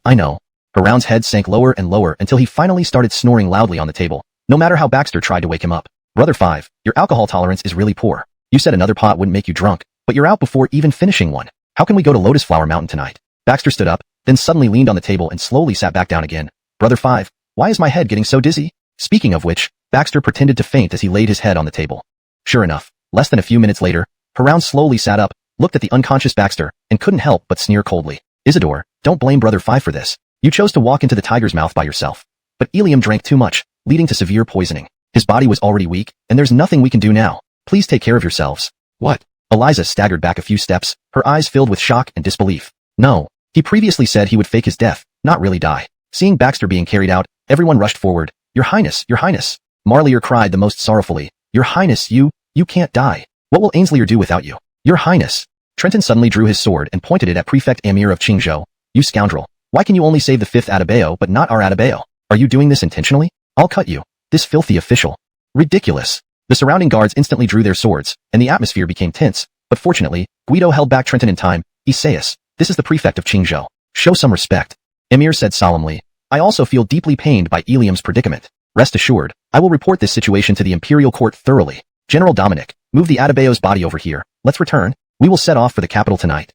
Haroun's head sank lower and lower until he finally started snoring loudly on the table, no matter how Baxter tried to wake him up. Brother Five, your alcohol tolerance is really poor. You said another pot wouldn't make you drunk, but you're out before even finishing one. How can we go to Lotus Flower Mountain tonight? Baxter stood up, then suddenly leaned on the table and slowly sat back down again. Brother Five, why is my head getting so dizzy? Speaking of which, Baxter pretended to faint as he laid his head on the table. Sure enough, less than a few minutes later, Haroun slowly sat up, looked at the unconscious Baxter, and couldn't help but sneer coldly. Isidore, don't blame Brother Five for this. You chose to walk into the tiger's mouth by yourself. But Ilium drank too much, leading to severe poisoning. His body was already weak, and there's nothing we can do now. Please take care of yourselves. What? Eliza staggered back a few steps, her eyes filled with shock and disbelief. No. He previously said he would fake his death, not really die. Seeing Baxter being carried out, everyone rushed forward. Your Highness, Your Highness. Marlier cried the most sorrowfully. Your Highness, you can't die. What will Ainslier do without you? Your Highness. Trenton suddenly drew his sword and pointed it at Prefect Amir of Qingzhou. You scoundrel. Why can you only save the 5th Atabeo but not our Atabeo? Are you doing this intentionally? I'll cut you. This filthy official. Ridiculous. The surrounding guards instantly drew their swords, and the atmosphere became tense, but fortunately, Guido held back Trenton in time. Isaias, this is the prefect of Qingzhou. Show some respect. Emir said solemnly. I also feel deeply pained by Ilium's predicament. Rest assured, I will report this situation to the imperial court thoroughly. General Dominic, move the Atabeo's body over here. Let's return. We will set off for the capital tonight.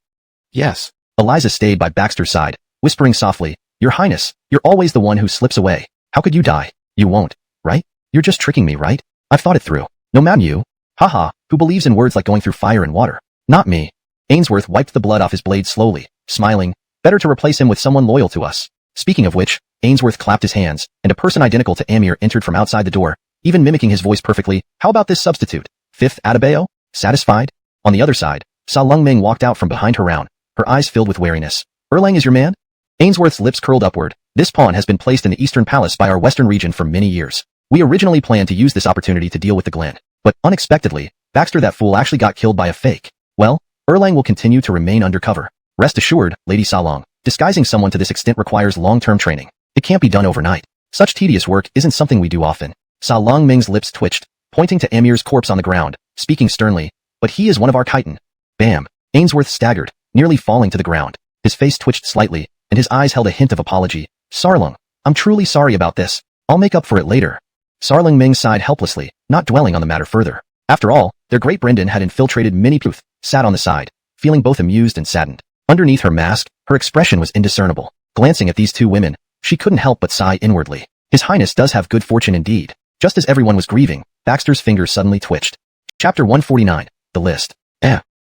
Yes. Eliza stayed by Baxter's side, whispering softly, Your Highness, you're always the one who slips away. How could you die? You won't, right? You're just tricking me, right? I've thought it through. No man you. Haha, who believes in words like going through fire and water? Not me. Ainsworth wiped the blood off his blade slowly, smiling. Better to replace him with someone loyal to us. Speaking of which, Ainsworth clapped his hands, and a person identical to Amir entered from outside the door, even mimicking his voice perfectly. How about this substitute? 5th Atabeo? Satisfied? On the other side, Sa Lungming walked out from behind Haroun, her eyes filled with wariness. Erlang is your man? Ainsworth's lips curled upward, This pawn has been placed in the Eastern Palace by our Western region for many years. We originally planned to use this opportunity to deal with the Glen, but unexpectedly, Baxter that fool actually got killed by a fake. Well, Erlang will continue to remain undercover. Rest assured, Lady Salong, disguising someone to this extent requires long-term training. It can't be done overnight. Such tedious work isn't something we do often. Salong Ming's lips twitched, pointing to Amir's corpse on the ground, speaking sternly, but he is one of our chitin. Bam. Ainsworth staggered, nearly falling to the ground. His face twitched slightly, and his eyes held a hint of apology. Sarlung, I'm truly sorry about this. I'll make up for it later. Sarlung Ming sighed helplessly, not dwelling on the matter further. After all, their great Brendan had infiltrated many Puth, sat on the side, feeling both amused and saddened. Underneath her mask, her expression was indiscernible. Glancing at these two women, she couldn't help but sigh inwardly. His Highness does have good fortune indeed. Just as everyone was grieving, Baxter's fingers suddenly twitched. Chapter 149, The List.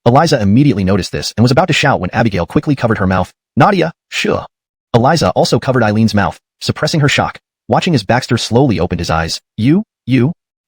Eliza immediately noticed this and was about to shout when Abigail quickly covered her mouth. Nadia, sure. Eliza also covered Eileen's mouth, suppressing her shock, watching as Baxter slowly opened his eyes. You?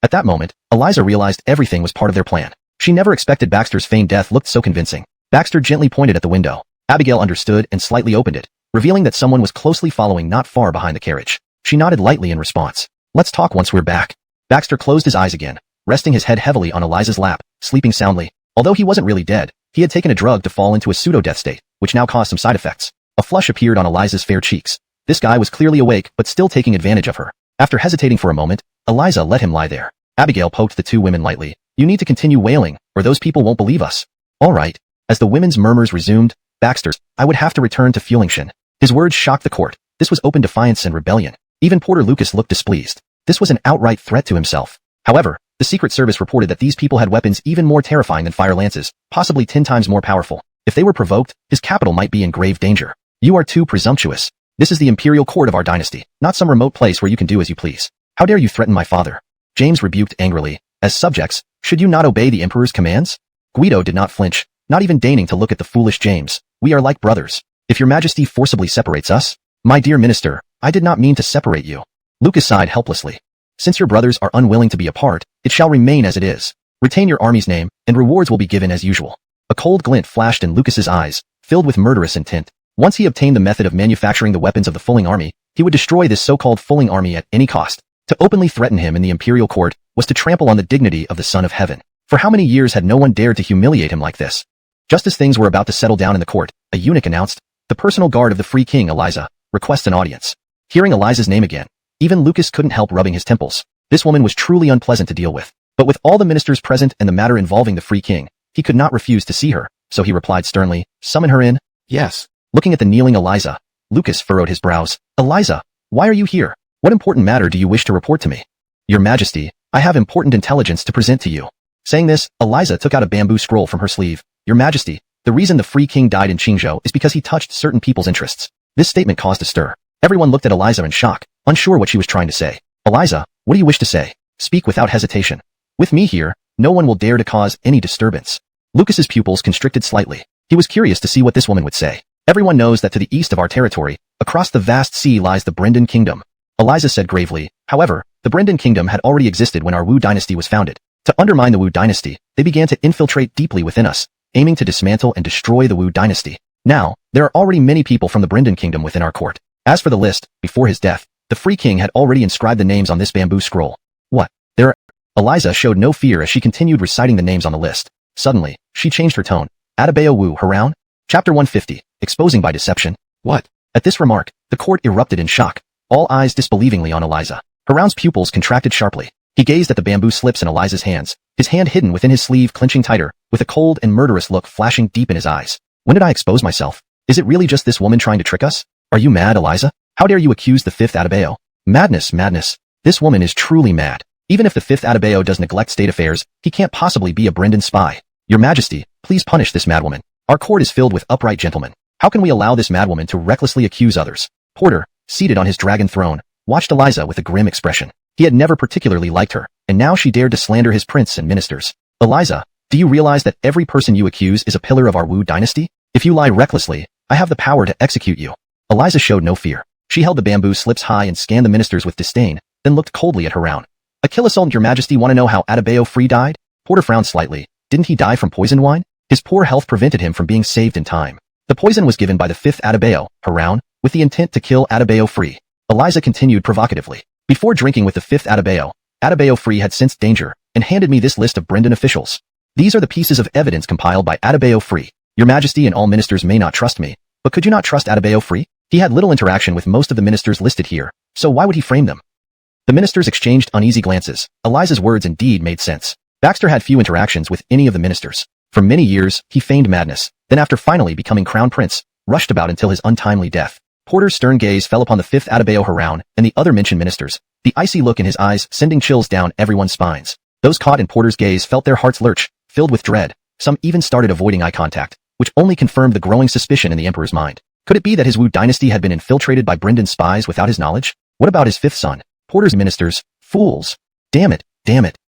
At that moment, Eliza realized everything was part of their plan. She never expected Baxter's feigned death looked so convincing. Baxter gently pointed at the window. Abigail understood and slightly opened it, revealing that someone was closely following not far behind the carriage. She nodded lightly in response. Let's talk once we're back. Baxter closed his eyes again, resting his head heavily on Eliza's lap, sleeping soundly. Although he wasn't really dead, he had taken a drug to fall into a pseudo-death state, which now caused some side effects. A flush appeared on Eliza's fair cheeks. This guy was clearly awake but still taking advantage of her. After hesitating for a moment, Eliza let him lie there. Abigail poked the two women lightly. You need to continue wailing, or those people won't believe us. All right. As the women's murmurs resumed, Baxter's, I would have to return to Fulingshan. His words shocked the court. This was open defiance and rebellion. Even Porter Lucas looked displeased. This was an outright threat to himself. However, the Secret Service reported that these people had weapons even more terrifying than fire lances, possibly 10 times more powerful. If they were provoked, his capital might be in grave danger. You are too presumptuous. This is the imperial court of our dynasty, not some remote place where you can do as you please. How dare you threaten my father? James rebuked angrily. As subjects, should you not obey the emperor's commands? Guido did not flinch, not even deigning to look at the foolish James. We are like brothers. If your majesty forcibly separates us, my dear minister, I did not mean to separate you. Lucas sighed helplessly. Since your brothers are unwilling to be apart, it shall remain as it is. Retain your army's name, and rewards will be given as usual. A cold glint flashed in Lucas's eyes, filled with murderous intent. Once he obtained the method of manufacturing the weapons of the Fulling army, he would destroy this so-called Fulling army at any cost. To openly threaten him in the imperial court was to trample on the dignity of the Son of Heaven. For how many years had no one dared to humiliate him like this? Just as things were about to settle down in the court, a eunuch announced, the personal guard of the Free King, Eliza, requests an audience. Hearing Eliza's name again, even Lucas couldn't help rubbing his temples. This woman was truly unpleasant to deal with. But with all the ministers present and the matter involving the Free King, he could not refuse to see her, so he replied sternly, summon her in? Yes. Looking at the kneeling Eliza, Lucas furrowed his brows. Eliza, why are you here? What important matter do you wish to report to me? Your Majesty, I have important intelligence to present to you. Saying this, Eliza took out a bamboo scroll from her sleeve. Your Majesty, the reason the Free King died in Qingzhou is because he touched certain people's interests. This statement caused a stir. Everyone looked at Eliza in shock, unsure what she was trying to say. Eliza, what do you wish to say? Speak without hesitation. With me here, no one will dare to cause any disturbance. Lucas's pupils constricted slightly. He was curious to see what this woman would say. Everyone knows that to the east of our territory, across the vast sea lies the Brendan Kingdom. Eliza said gravely. However, the Brendan Kingdom had already existed when our Wu Dynasty was founded. To undermine the Wu Dynasty, they began to infiltrate deeply within us, aiming to dismantle and destroy the Wu Dynasty. Now, there are already many people from the Brendan Kingdom within our court. As for the list, before his death, the Free King had already inscribed the names on this bamboo scroll. What? There are... Eliza showed no fear as she continued reciting the names on the list. Suddenly, she changed her tone. Adebayo Wu Haroun? Chapter 150, Exposing by Deception. What? At this remark, the court erupted in shock, all eyes disbelievingly on Eliza. Haroun's pupils contracted sharply. He gazed at the bamboo slips in Eliza's hands, his hand hidden within his sleeve clenching tighter, with a cold and murderous look flashing deep in his eyes. When did I expose myself? Is it really just this woman trying to trick us? Are you mad, Eliza? How dare you accuse the fifth Adebayo? Madness, madness. This woman is truly mad. Even if the fifth Adebayo does neglect state affairs, he can't possibly be a Brendan spy. Your Majesty, please punish this madwoman. Our court is filled with upright gentlemen. How can we allow this madwoman to recklessly accuse others? Porter, seated on his dragon throne, watched Eliza with a grim expression. He had never particularly liked her, and now she dared to slander his prince and ministers. Eliza, do you realize that every person you accuse is a pillar of our Wu Dynasty? If you lie recklessly, I have the power to execute you. Eliza showed no fear. She held the bamboo slips high and scanned the ministers with disdain, then looked coldly at Haroun. Achilles, Your Majesty, want to know how Adebayo Free died? Porter frowned slightly. Didn't he die from poisoned wine? His poor health prevented him from being saved in time. The poison was given by the fifth Adebayo, Haroun, with the intent to kill Adebayo Free. Eliza continued provocatively. Before drinking with the fifth Adebayo Free had sensed danger and handed me this list of Brendan officials. These are the pieces of evidence compiled by Adebayo Free. Your Majesty and all ministers may not trust me, but could you not trust Adebayo Free? He had little interaction with most of the ministers listed here, so why would he frame them? The ministers exchanged uneasy glances. Eliza's words indeed made sense. Baxter had few interactions with any of the ministers. For many years, he feigned madness, then after finally becoming crown prince, rushed about until his untimely death. Porter's stern gaze fell upon the fifth Adebayo Haroun and the other mentioned ministers, the icy look in his eyes sending chills down everyone's spines. Those caught in Porter's gaze felt their hearts lurch, filled with dread. Some even started avoiding eye contact, which only confirmed the growing suspicion in the emperor's mind. Could it be that his Wu Dynasty had been infiltrated by Brendan's spies without his knowledge? What about his fifth son? Porter's ministers, fools. Damn it.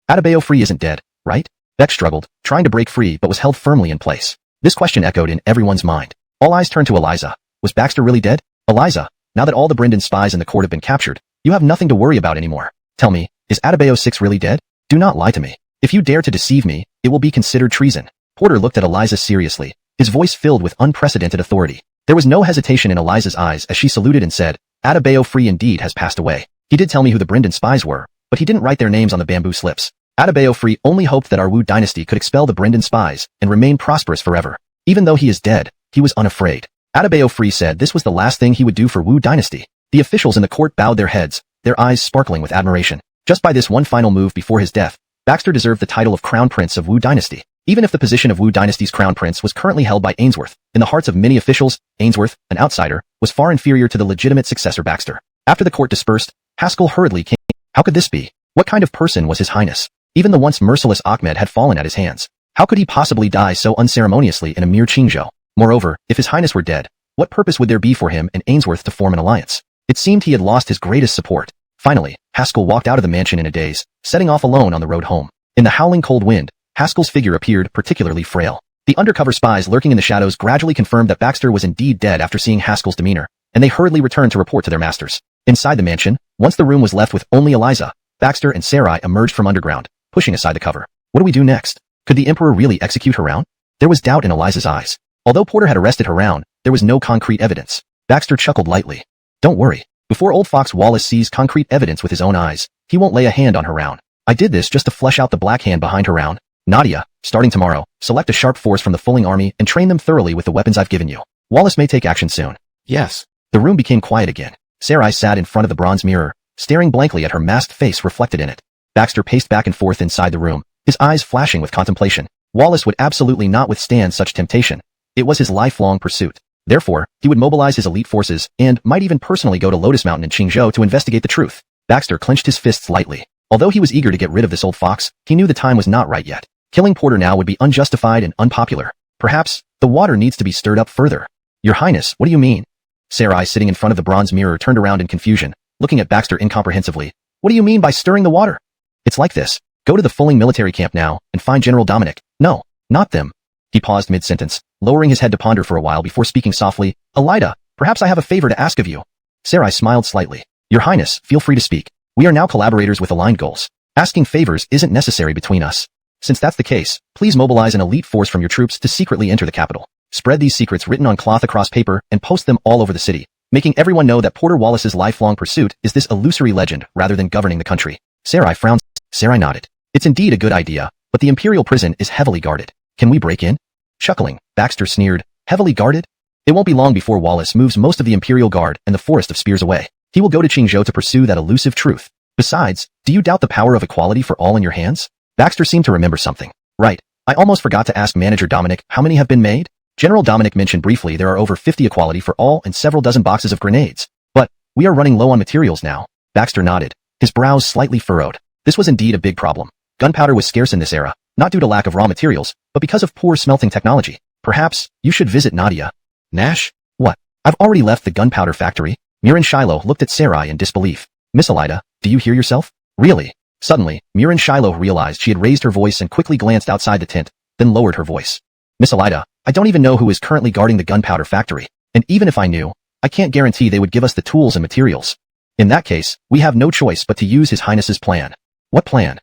Adebayo Free isn't dead, right? Beck struggled, trying to break free but was held firmly in place. This question echoed in everyone's mind. All eyes turned to Eliza. Was Baxter really dead? Eliza, now that all the Brendan spies in the court have been captured, you have nothing to worry about anymore. Tell me, is Adebayo 6 really dead? Do not lie to me. If you dare to deceive me, it will be considered treason. Porter looked at Eliza seriously, his voice filled with unprecedented authority. There was no hesitation in Eliza's eyes as she saluted and said, Adebayo Free indeed has passed away. He did tell me who the Brendan spies were, but he didn't write their names on the bamboo slips. Adebayo Free only hoped that our Wu Dynasty could expel the Brendan spies and remain prosperous forever. Even though he is dead, he was unafraid. Adebayo Free said this was the last thing he would do for Wu Dynasty. The officials in the court bowed their heads, their eyes sparkling with admiration. Just by this one final move before his death, Baxter deserved the title of Crown Prince of Wu Dynasty. Even if the position of Wu Dynasty's Crown Prince was currently held by Ainsworth, in the hearts of many officials, Ainsworth, an outsider, was far inferior to the legitimate successor Baxter. After the court dispersed, Haskell hurriedly came. How could this be? What kind of person was His Highness? Even the once merciless Ahmed had fallen at his hands. How could he possibly die so unceremoniously in a mere Qingzhou? Moreover, if His Highness were dead, what purpose would there be for him and Ainsworth to form an alliance? It seemed he had lost his greatest support. Finally, Haskell walked out of the mansion in a daze, setting off alone on the road home. In the howling cold wind, Haskell's figure appeared particularly frail. The undercover spies lurking in the shadows gradually confirmed that Baxter was indeed dead after seeing Haskell's demeanor, and they hurriedly returned to report to their masters. Inside the mansion, once the room was left with only Eliza, Baxter and Sarai emerged from underground, pushing aside the cover. What do we do next? Could the Emperor really execute Haroun? There was doubt in Eliza's eyes. Although Porter had arrested Haroun, there was no concrete evidence. Baxter chuckled lightly. Don't worry. Before old Fox Wallace sees concrete evidence with his own eyes, he won't lay a hand on Haroun. I did this just to flesh out the black hand behind Haroun. Nadia, starting tomorrow, select a sharp force from the Fulling army and train them thoroughly with the weapons I've given you. Wallace may take action soon. Yes. The room became quiet again. Sarai sat in front of the bronze mirror, staring blankly at her masked face reflected in it. Baxter paced back and forth inside the room, his eyes flashing with contemplation. Wallace would absolutely not withstand such temptation. It was his lifelong pursuit. Therefore, he would mobilize his elite forces and might even personally go to Lotus Mountain in Qingzhou to investigate the truth. Baxter clenched his fists lightly. Although he was eager to get rid of this old fox, he knew the time was not right yet. Killing Porter now would be unjustified and unpopular. Perhaps, the water needs to be stirred up further. Your Highness, what do you mean? Sarai, sitting in front of the bronze mirror, turned around in confusion, looking at Baxter incomprehensively. What do you mean by stirring the water? It's like this. Go to the Fulling military camp now and find General Dominic. No, not them. He paused mid-sentence, lowering his head to ponder for a while before speaking softly. Elida, perhaps I have a favor to ask of you. Sarai smiled slightly. Your Highness, feel free to speak. We are now collaborators with aligned goals. Asking favors isn't necessary between us. Since that's the case, please mobilize an elite force from your troops to secretly enter the capital. Spread these secrets written on cloth across paper and post them all over the city, making everyone know that Porter Wallace's lifelong pursuit is this illusory legend rather than governing the country. Sarai frowned. Sarai nodded. It's indeed a good idea, but the Imperial prison is heavily guarded. Can we break in? Chuckling, Baxter sneered. Heavily guarded? It won't be long before Wallace moves most of the Imperial Guard and the Forest of Spears away. He will go to Qingzhou to pursue that elusive truth. Besides, do you doubt the power of equality for all in your hands? Baxter seemed to remember something. Right. I almost forgot to ask Manager Dominic how many have been made. General Dominic mentioned briefly there are over 50 equality for all and several dozen boxes of grenades. But, we are running low on materials now. Baxter nodded, his brows slightly furrowed. This was indeed a big problem. Gunpowder was scarce in this era, not due to lack of raw materials, but because of poor smelting technology. Perhaps, you should visit Nadia. Nash? What? I've already left the gunpowder factory. Miran Shiloh looked at Sarai in disbelief. Miss Elida, do you hear yourself? Really? Suddenly, Miran Shiloh realized she had raised her voice and quickly glanced outside the tent, then lowered her voice. Miss Elida, I don't even know who is currently guarding the gunpowder factory, and even if I knew, I can't guarantee they would give us the tools and materials. In that case, we have no choice but to use His Highness's plan. What plan?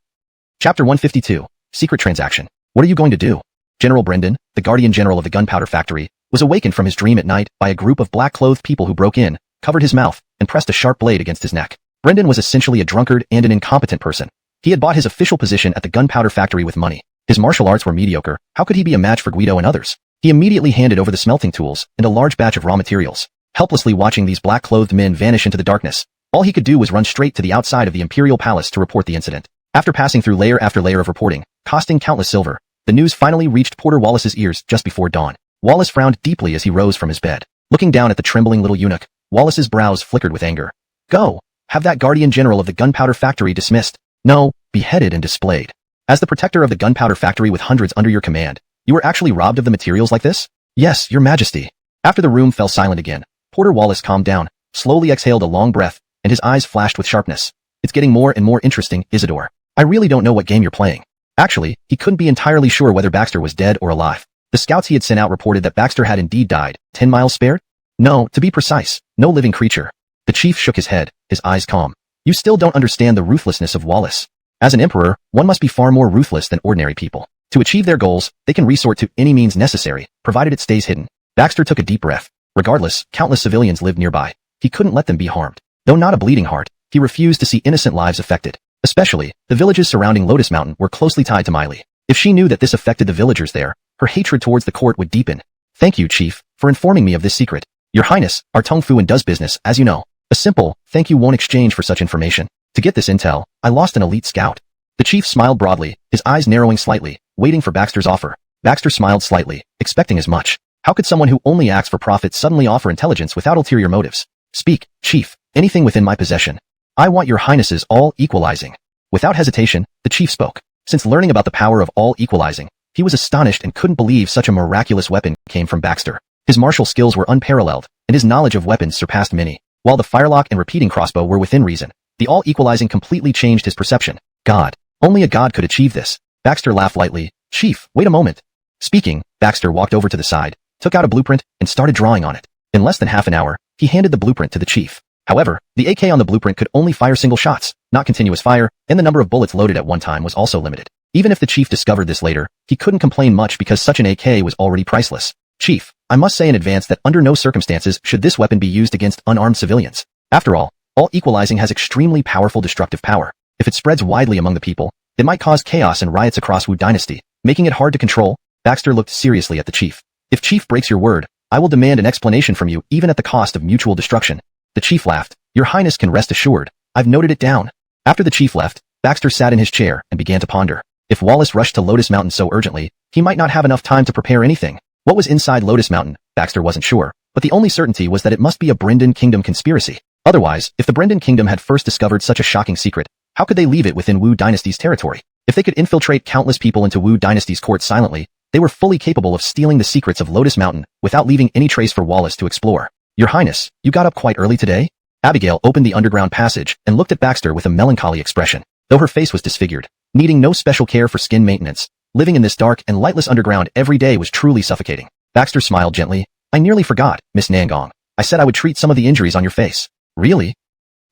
Chapter 152, Secret Transaction. What are you going to do? General Brendan, the Guardian General of the Gunpowder Factory, was awakened from his dream at night by a group of black-clothed people who broke in, covered his mouth, and pressed a sharp blade against his neck. Brendan was essentially a drunkard and an incompetent person. He had bought his official position at the gunpowder factory with money. His martial arts were mediocre. How could he be a match for Guido and others? He immediately handed over the smelting tools and a large batch of raw materials, helplessly watching these black-clothed men vanish into the darkness. All he could do was run straight to the outside of the Imperial Palace to report the incident. After passing through layer after layer of reporting, costing countless silver, the news finally reached Porter Wallace's ears just before dawn. Wallace frowned deeply as he rose from his bed. Looking down at the trembling little eunuch, Wallace's brows flickered with anger. Go! Have that Guardian General of the gunpowder factory dismissed. No, beheaded and displayed. As the protector of the gunpowder factory with hundreds under your command, you were actually robbed of the materials like this? Yes, your majesty. After the room fell silent again, Porter Wallace calmed down, slowly exhaled a long breath, and his eyes flashed with sharpness. It's getting more and more interesting, Isidore. I really don't know what game you're playing. Actually, he couldn't be entirely sure whether Baxter was dead or alive. The scouts he had sent out reported that Baxter had indeed died. 10 miles spared? No, to be precise, no living creature. The chief shook his head, his eyes calm. You still don't understand the ruthlessness of Wallace. As an emperor, one must be far more ruthless than ordinary people. To achieve their goals, they can resort to any means necessary, provided it stays hidden. Baxter took a deep breath. Regardless, countless civilians lived nearby. He couldn't let them be harmed. Though not a bleeding heart, he refused to see innocent lives affected. Especially, the villages surrounding Lotus Mountain were closely tied to Miley. If she knew that this affected the villagers there, her hatred towards the court would deepen. Thank you, Chief, for informing me of this secret. Your Highness, our Tong Fu and does business, as you know. A simple, thank you won't exchange for such information. To get this intel, I lost an elite scout. The chief smiled broadly, his eyes narrowing slightly, waiting for Baxter's offer. Baxter smiled slightly, expecting as much. How could someone who only acts for profit suddenly offer intelligence without ulterior motives? Speak, Chief, anything within my possession. I want your Highness's all-equalizing. Without hesitation, the chief spoke. Since learning about the power of all-equalizing, he was astonished and couldn't believe such a miraculous weapon came from Baxter. His martial skills were unparalleled, and his knowledge of weapons surpassed many. While the firelock and repeating crossbow were within reason, the all-equalizing completely changed his perception. God. Only a god could achieve this. Baxter laughed lightly. Chief, wait a moment. Speaking, Baxter walked over to the side, took out a blueprint, and started drawing on it. In less than half an hour, he handed the blueprint to the chief. However, the AK on the blueprint could only fire single shots, not continuous fire, and the number of bullets loaded at one time was also limited. Even if the chief discovered this later, he couldn't complain much because such an AK was already priceless. Chief, I must say in advance that under no circumstances should this weapon be used against unarmed civilians. After all equalizing has extremely powerful destructive power. If it spreads widely among the people, it might cause chaos and riots across Wu Dynasty, making it hard to control. Baxter looked seriously at the chief. If Chief breaks your word, I will demand an explanation from you even at the cost of mutual destruction. The chief laughed. Your Highness can rest assured. I've noted it down. After the chief left, Baxter sat in his chair and began to ponder. If Wallace rushed to Lotus Mountain so urgently, he might not have enough time to prepare anything. What was inside Lotus Mountain, Baxter wasn't sure, but the only certainty was that it must be a Brendan Kingdom conspiracy. Otherwise, if the Brendan Kingdom had first discovered such a shocking secret, how could they leave it within Wu Dynasty's territory? If they could infiltrate countless people into Wu Dynasty's court silently, they were fully capable of stealing the secrets of Lotus Mountain without leaving any trace for Wallace to explore. Your Highness, you got up quite early today? Abigail opened the underground passage and looked at Baxter with a melancholy expression. Though her face was disfigured, needing no special care for skin maintenance, living in this dark and lightless underground every day was truly suffocating. Baxter smiled gently. I nearly forgot, Miss Nangong. I said I would treat some of the injuries on your face. Really?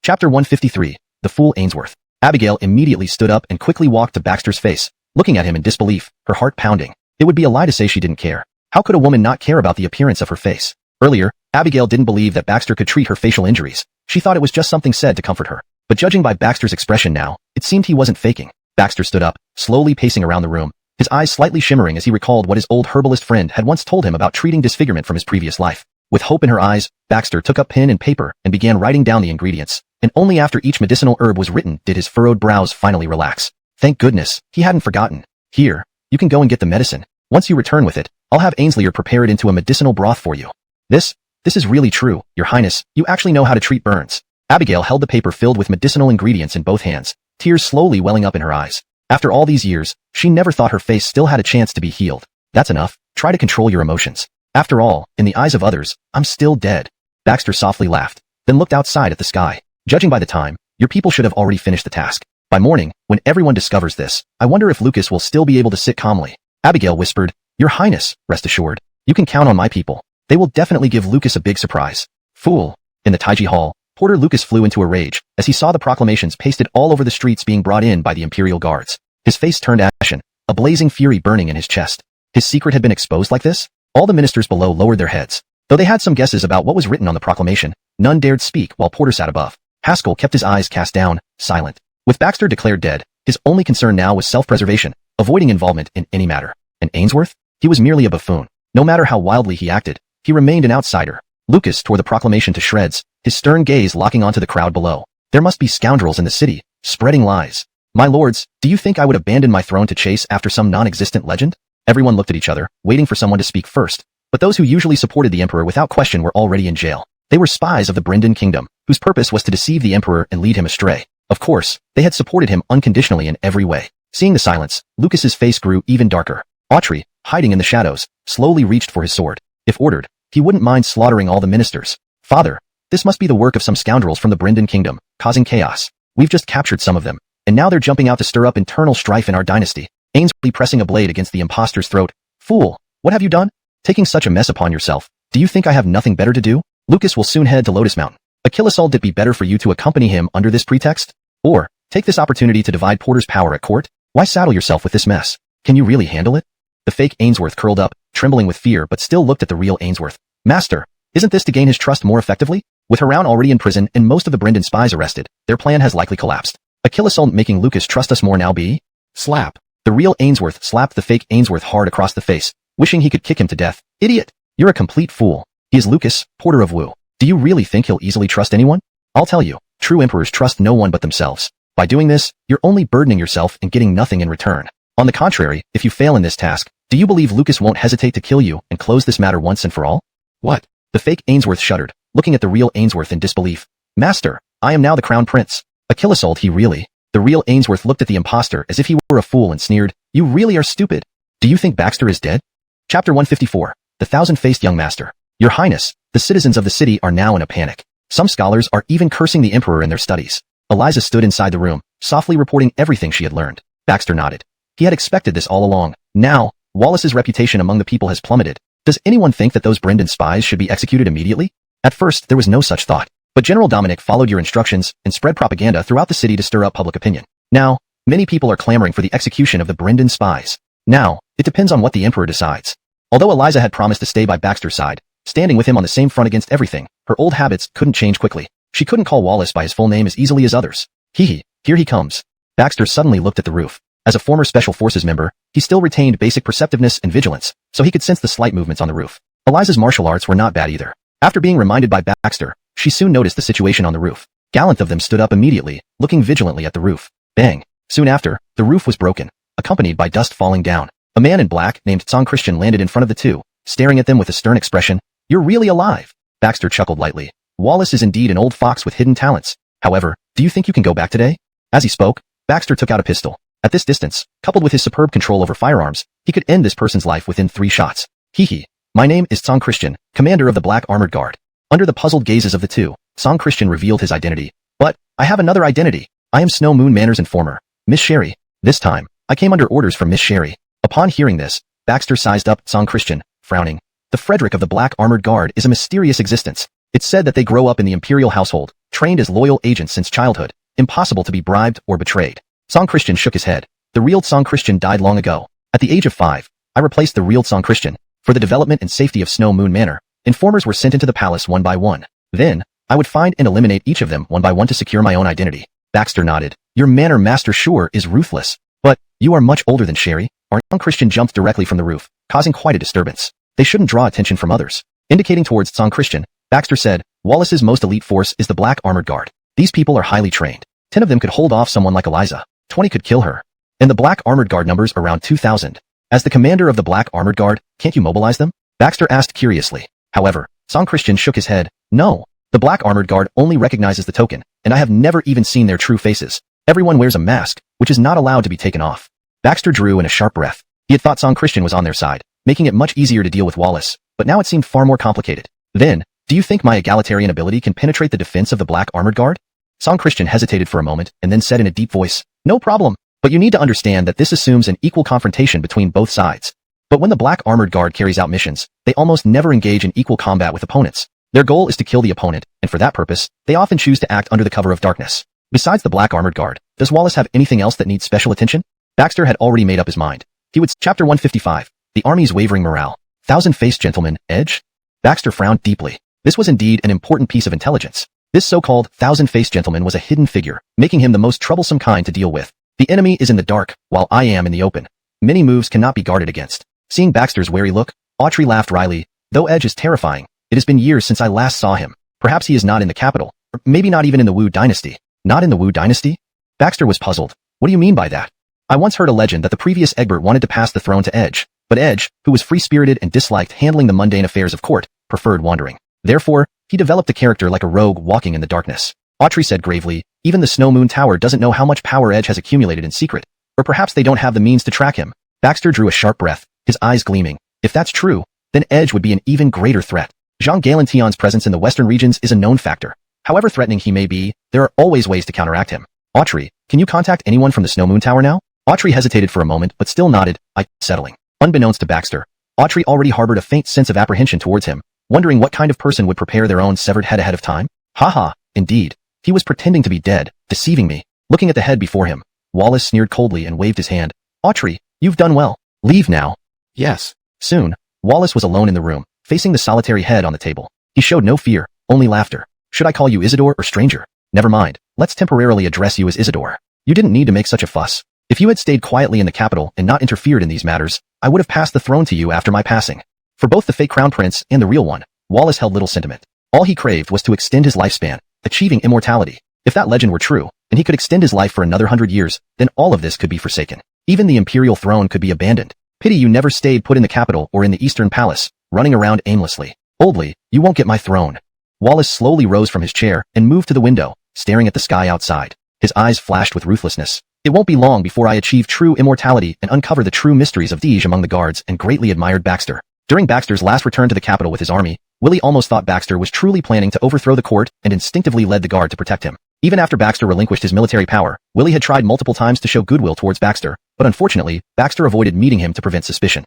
Chapter 153, The Fool Ainsworth. Abigail immediately stood up and quickly walked to Baxter's face, looking at him in disbelief, her heart pounding. It would be a lie to say she didn't care. How could a woman not care about the appearance of her face? Earlier, Abigail didn't believe that Baxter could treat her facial injuries. She thought it was just something said to comfort her. But judging by Baxter's expression now, it seemed he wasn't faking. Baxter stood up, slowly pacing around the room, his eyes slightly shimmering as he recalled what his old herbalist friend had once told him about treating disfigurement from his previous life. With hope in her eyes, Baxter took up pen and paper and began writing down the ingredients, and only after each medicinal herb was written did his furrowed brows finally relax. Thank goodness, he hadn't forgotten. Here, you can go and get the medicine. Once you return with it, I'll have Ainsleyer prepare it into a medicinal broth for you. This is really true, Your Highness, you actually know how to treat burns. Abigail held the paper filled with medicinal ingredients in both hands, tears slowly welling up in her eyes. After all these years, she never thought her face still had a chance to be healed. That's enough, try to control your emotions. After all, in the eyes of others, I'm still dead. Baxter softly laughed, then looked outside at the sky. Judging by the time, your people should have already finished the task. By morning, when everyone discovers this, I wonder if Lucas will still be able to sit calmly. Abigail whispered, Your Highness, rest assured. You can count on my people. They will definitely give Lucas a big surprise. Fool. In the Taiji Hall, Porter Lucas flew into a rage as he saw the proclamations pasted all over the streets being brought in by the Imperial Guards. His face turned ashen, a blazing fury burning in his chest. His secret had been exposed like this? All the ministers below lowered their heads. Though they had some guesses about what was written on the proclamation, none dared speak while Porter sat above. Haskell kept his eyes cast down, silent. With Baxter declared dead, his only concern now was self-preservation, avoiding involvement in any matter. And Ainsworth? He was merely a buffoon. No matter how wildly he acted, he remained an outsider. Lucas tore the proclamation to shreds, his stern gaze locking onto the crowd below. There must be scoundrels in the city, spreading lies. My lords, do you think I would abandon my throne to chase after some non-existent legend? Everyone looked at each other, waiting for someone to speak first. But those who usually supported the emperor without question were already in jail. They were spies of the Brendan kingdom, whose purpose was to deceive the emperor and lead him astray. Of course, they had supported him unconditionally in every way. Seeing the silence, Lucas's face grew even darker. Autry, hiding in the shadows, slowly reached for his sword. If ordered, he wouldn't mind slaughtering all the ministers. Father, this must be the work of some scoundrels from the Brendan kingdom, causing chaos. We've just captured some of them, and now they're jumping out to stir up internal strife in our dynasty. Ainsworth pressing a blade against the impostor's throat. Fool, what have you done? Taking such a mess upon yourself. Do you think I have nothing better to do? Lucas will soon head to Lotus Mountain. Achilles, it be better for you to accompany him under this pretext? Or, take this opportunity to divide Porter's power at court? Why saddle yourself with this mess? Can you really handle it? The fake Ainsworth curled up, trembling with fear but still looked at the real Ainsworth. Master, isn't this to gain his trust more effectively? With Haroun already in prison and most of the Brendan spies arrested, their plan has likely collapsed. Achilles making Lucas trust us more now be? Slap. The real Ainsworth slapped the fake Ainsworth hard across the face, wishing he could kick him to death. Idiot! You're a complete fool. He is Lucas, Porter of Wu. Do you really think he'll easily trust anyone? I'll tell you, true emperors trust no one but themselves. By doing this, you're only burdening yourself and getting nothing in return. On the contrary, if you fail in this task, do you believe Lucas won't hesitate to kill you and close this matter once and for all? What? The fake Ainsworth shuddered, looking at the real Ainsworth in disbelief. Master, I am now the crown prince. Achilles, he really? The real Ainsworth looked at the impostor as if he were a fool and sneered, you really are stupid. Do you think Baxter is dead? Chapter 154. The Thousand-Faced Young Master. Your Highness, the citizens of the city are now in a panic. Some scholars are even cursing the emperor in their studies. Eliza stood inside the room, softly reporting everything she had learned. Baxter nodded. He had expected this all along. Now, Wallace's reputation among the people has plummeted. Does anyone think that those Brendan spies should be executed immediately? At first, there was no such thought. But General Dominic followed your instructions and spread propaganda throughout the city to stir up public opinion. Now, many people are clamoring for the execution of the Brendan spies. Now, it depends on what the emperor decides. Although Eliza had promised to stay by Baxter's side, standing with him on the same front against everything, her old habits couldn't change quickly. She couldn't call Wallace by his full name as easily as others. Hee, here he comes. Baxter suddenly looked at the roof. As a former Special Forces member, he still retained basic perceptiveness and vigilance, so he could sense the slight movements on the roof. Eliza's martial arts were not bad either. After being reminded by Baxter, she soon noticed the situation on the roof. Gallant of them stood up immediately, looking vigilantly at the roof. Bang! Soon after, the roof was broken, accompanied by dust falling down. A man in black named Tsang Christian landed in front of the two, staring at them with a stern expression. You're really alive! Baxter chuckled lightly. Wallace is indeed an old fox with hidden talents. However, do you think you can go back today? As he spoke, Baxter took out a pistol. At this distance, coupled with his superb control over firearms, he could end this person's life within 3 shots. Hee. My name is Tsang Christian, commander of the Black Armored Guard. Under the puzzled gazes of the two, Tsang Christian revealed his identity. But, I have another identity. I am Snow Moon Manor's informer, Miss Sherry. This time, I came under orders from Miss Sherry. Upon hearing this, Baxter sized up Tsang Christian, frowning. The Frederick of the Black Armored Guard is a mysterious existence. It's said that they grow up in the imperial household, trained as loyal agents since childhood, impossible to be bribed or betrayed. Tsang Christian shook his head. The real Tsang Christian died long ago. At the age of 5, I replaced the real Tsang Christian. For the development and safety of Snow Moon Manor, informers were sent into the palace one by one. Then, I would find and eliminate each of them one by one to secure my own identity. Baxter nodded. Your manor master sure is ruthless. But, you are much older than Sherry. Our Tsang Christian jumped directly from the roof, causing quite a disturbance. They shouldn't draw attention from others. Indicating towards Tsang Christian, Baxter said, Wallace's most elite force is the Black Armored Guard. These people are highly trained. 10 of them could hold off someone like Eliza. 20 could kill her. And the Black Armored Guard numbers around 2,000. As the commander of the Black Armored Guard, can't you mobilize them? Baxter asked curiously. However, Tsang Christian shook his head. No. The Black Armored Guard only recognizes the token, and I have never even seen their true faces. Everyone wears a mask, which is not allowed to be taken off. Baxter drew in a sharp breath. He had thought Tsang Christian was on their side, making it much easier to deal with Wallace, but now it seemed far more complicated. Then, do you think my egalitarian ability can penetrate the defense of the Black Armored Guard? Tsang Christian hesitated for a moment and then said in a deep voice, No problem. But you need to understand that this assumes an equal confrontation between both sides. But when the Black Armored Guard carries out missions, they almost never engage in equal combat with opponents. Their goal is to kill the opponent, and for that purpose, they often choose to act under the cover of darkness. Besides the Black Armored Guard, does Wallace have anything else that needs special attention? Baxter had already made up his mind. He would. Chapter 155. The Army's Wavering Morale. Thousand-faced gentleman, Edge? Baxter frowned deeply. This was indeed an important piece of intelligence. This so-called thousand-faced gentleman was a hidden figure, making him the most troublesome kind to deal with. The enemy is in the dark, while I am in the open. Many moves cannot be guarded against. Seeing Baxter's wary look, Autry laughed wryly. Though Edge is terrifying, it has been years since I last saw him. Perhaps he is not in the capital, or maybe not even in the Wu Dynasty. Not in the Wu Dynasty? Baxter was puzzled. What do you mean by that? I once heard a legend that the previous Egbert wanted to pass the throne to Edge, but Edge, who was free-spirited and disliked handling the mundane affairs of court, preferred wandering. Therefore, he developed a character like a rogue walking in the darkness. Autry said gravely, even the Snow Moon Tower doesn't know how much power Edge has accumulated in secret, or perhaps they don't have the means to track him. Baxter drew a sharp breath, his eyes gleaming. If that's true, then Edge would be an even greater threat. Jean Galantion's presence in the western regions is a known factor. However threatening he may be, there are always ways to counteract him. Autry, can you contact anyone from the Snow Moon Tower now? Autry hesitated for a moment but still nodded, settling. Unbeknownst to Baxter, Autry already harbored a faint sense of apprehension towards him, wondering what kind of person would prepare their own severed head ahead of time. Haha, indeed. He was pretending to be dead, deceiving me. Looking at the head before him, Wallace sneered coldly and waved his hand. Autry, you've done well. Leave now. Yes. Soon, Wallace was alone in the room, facing the solitary head on the table. He showed no fear, only laughter. Should I call you Isidore or stranger? Never mind, let's temporarily address you as Isidore. You didn't need to make such a fuss. If you had stayed quietly in the capital and not interfered in these matters, I would have passed the throne to you after my passing. For both the fake crown prince and the real one, Wallace held little sentiment. All he craved was to extend his lifespan, achieving immortality. If that legend were true, and he could extend his life for another 100 years, then all of this could be forsaken. Even the imperial throne could be abandoned. Pity you never stayed put in the capital or in the Eastern Palace, running around aimlessly. Boldly, you won't get my throne. Wallace slowly rose from his chair and moved to the window, staring at the sky outside. His eyes flashed with ruthlessness. It won't be long before I achieve true immortality and uncover the true mysteries of Deige among the guards and greatly admired Baxter. During Baxter's last return to the capital with his army, Willie almost thought Baxter was truly planning to overthrow the court and instinctively led the guard to protect him. Even after Baxter relinquished his military power, Willie had tried multiple times to show goodwill towards Baxter, but unfortunately, Baxter avoided meeting him to prevent suspicion.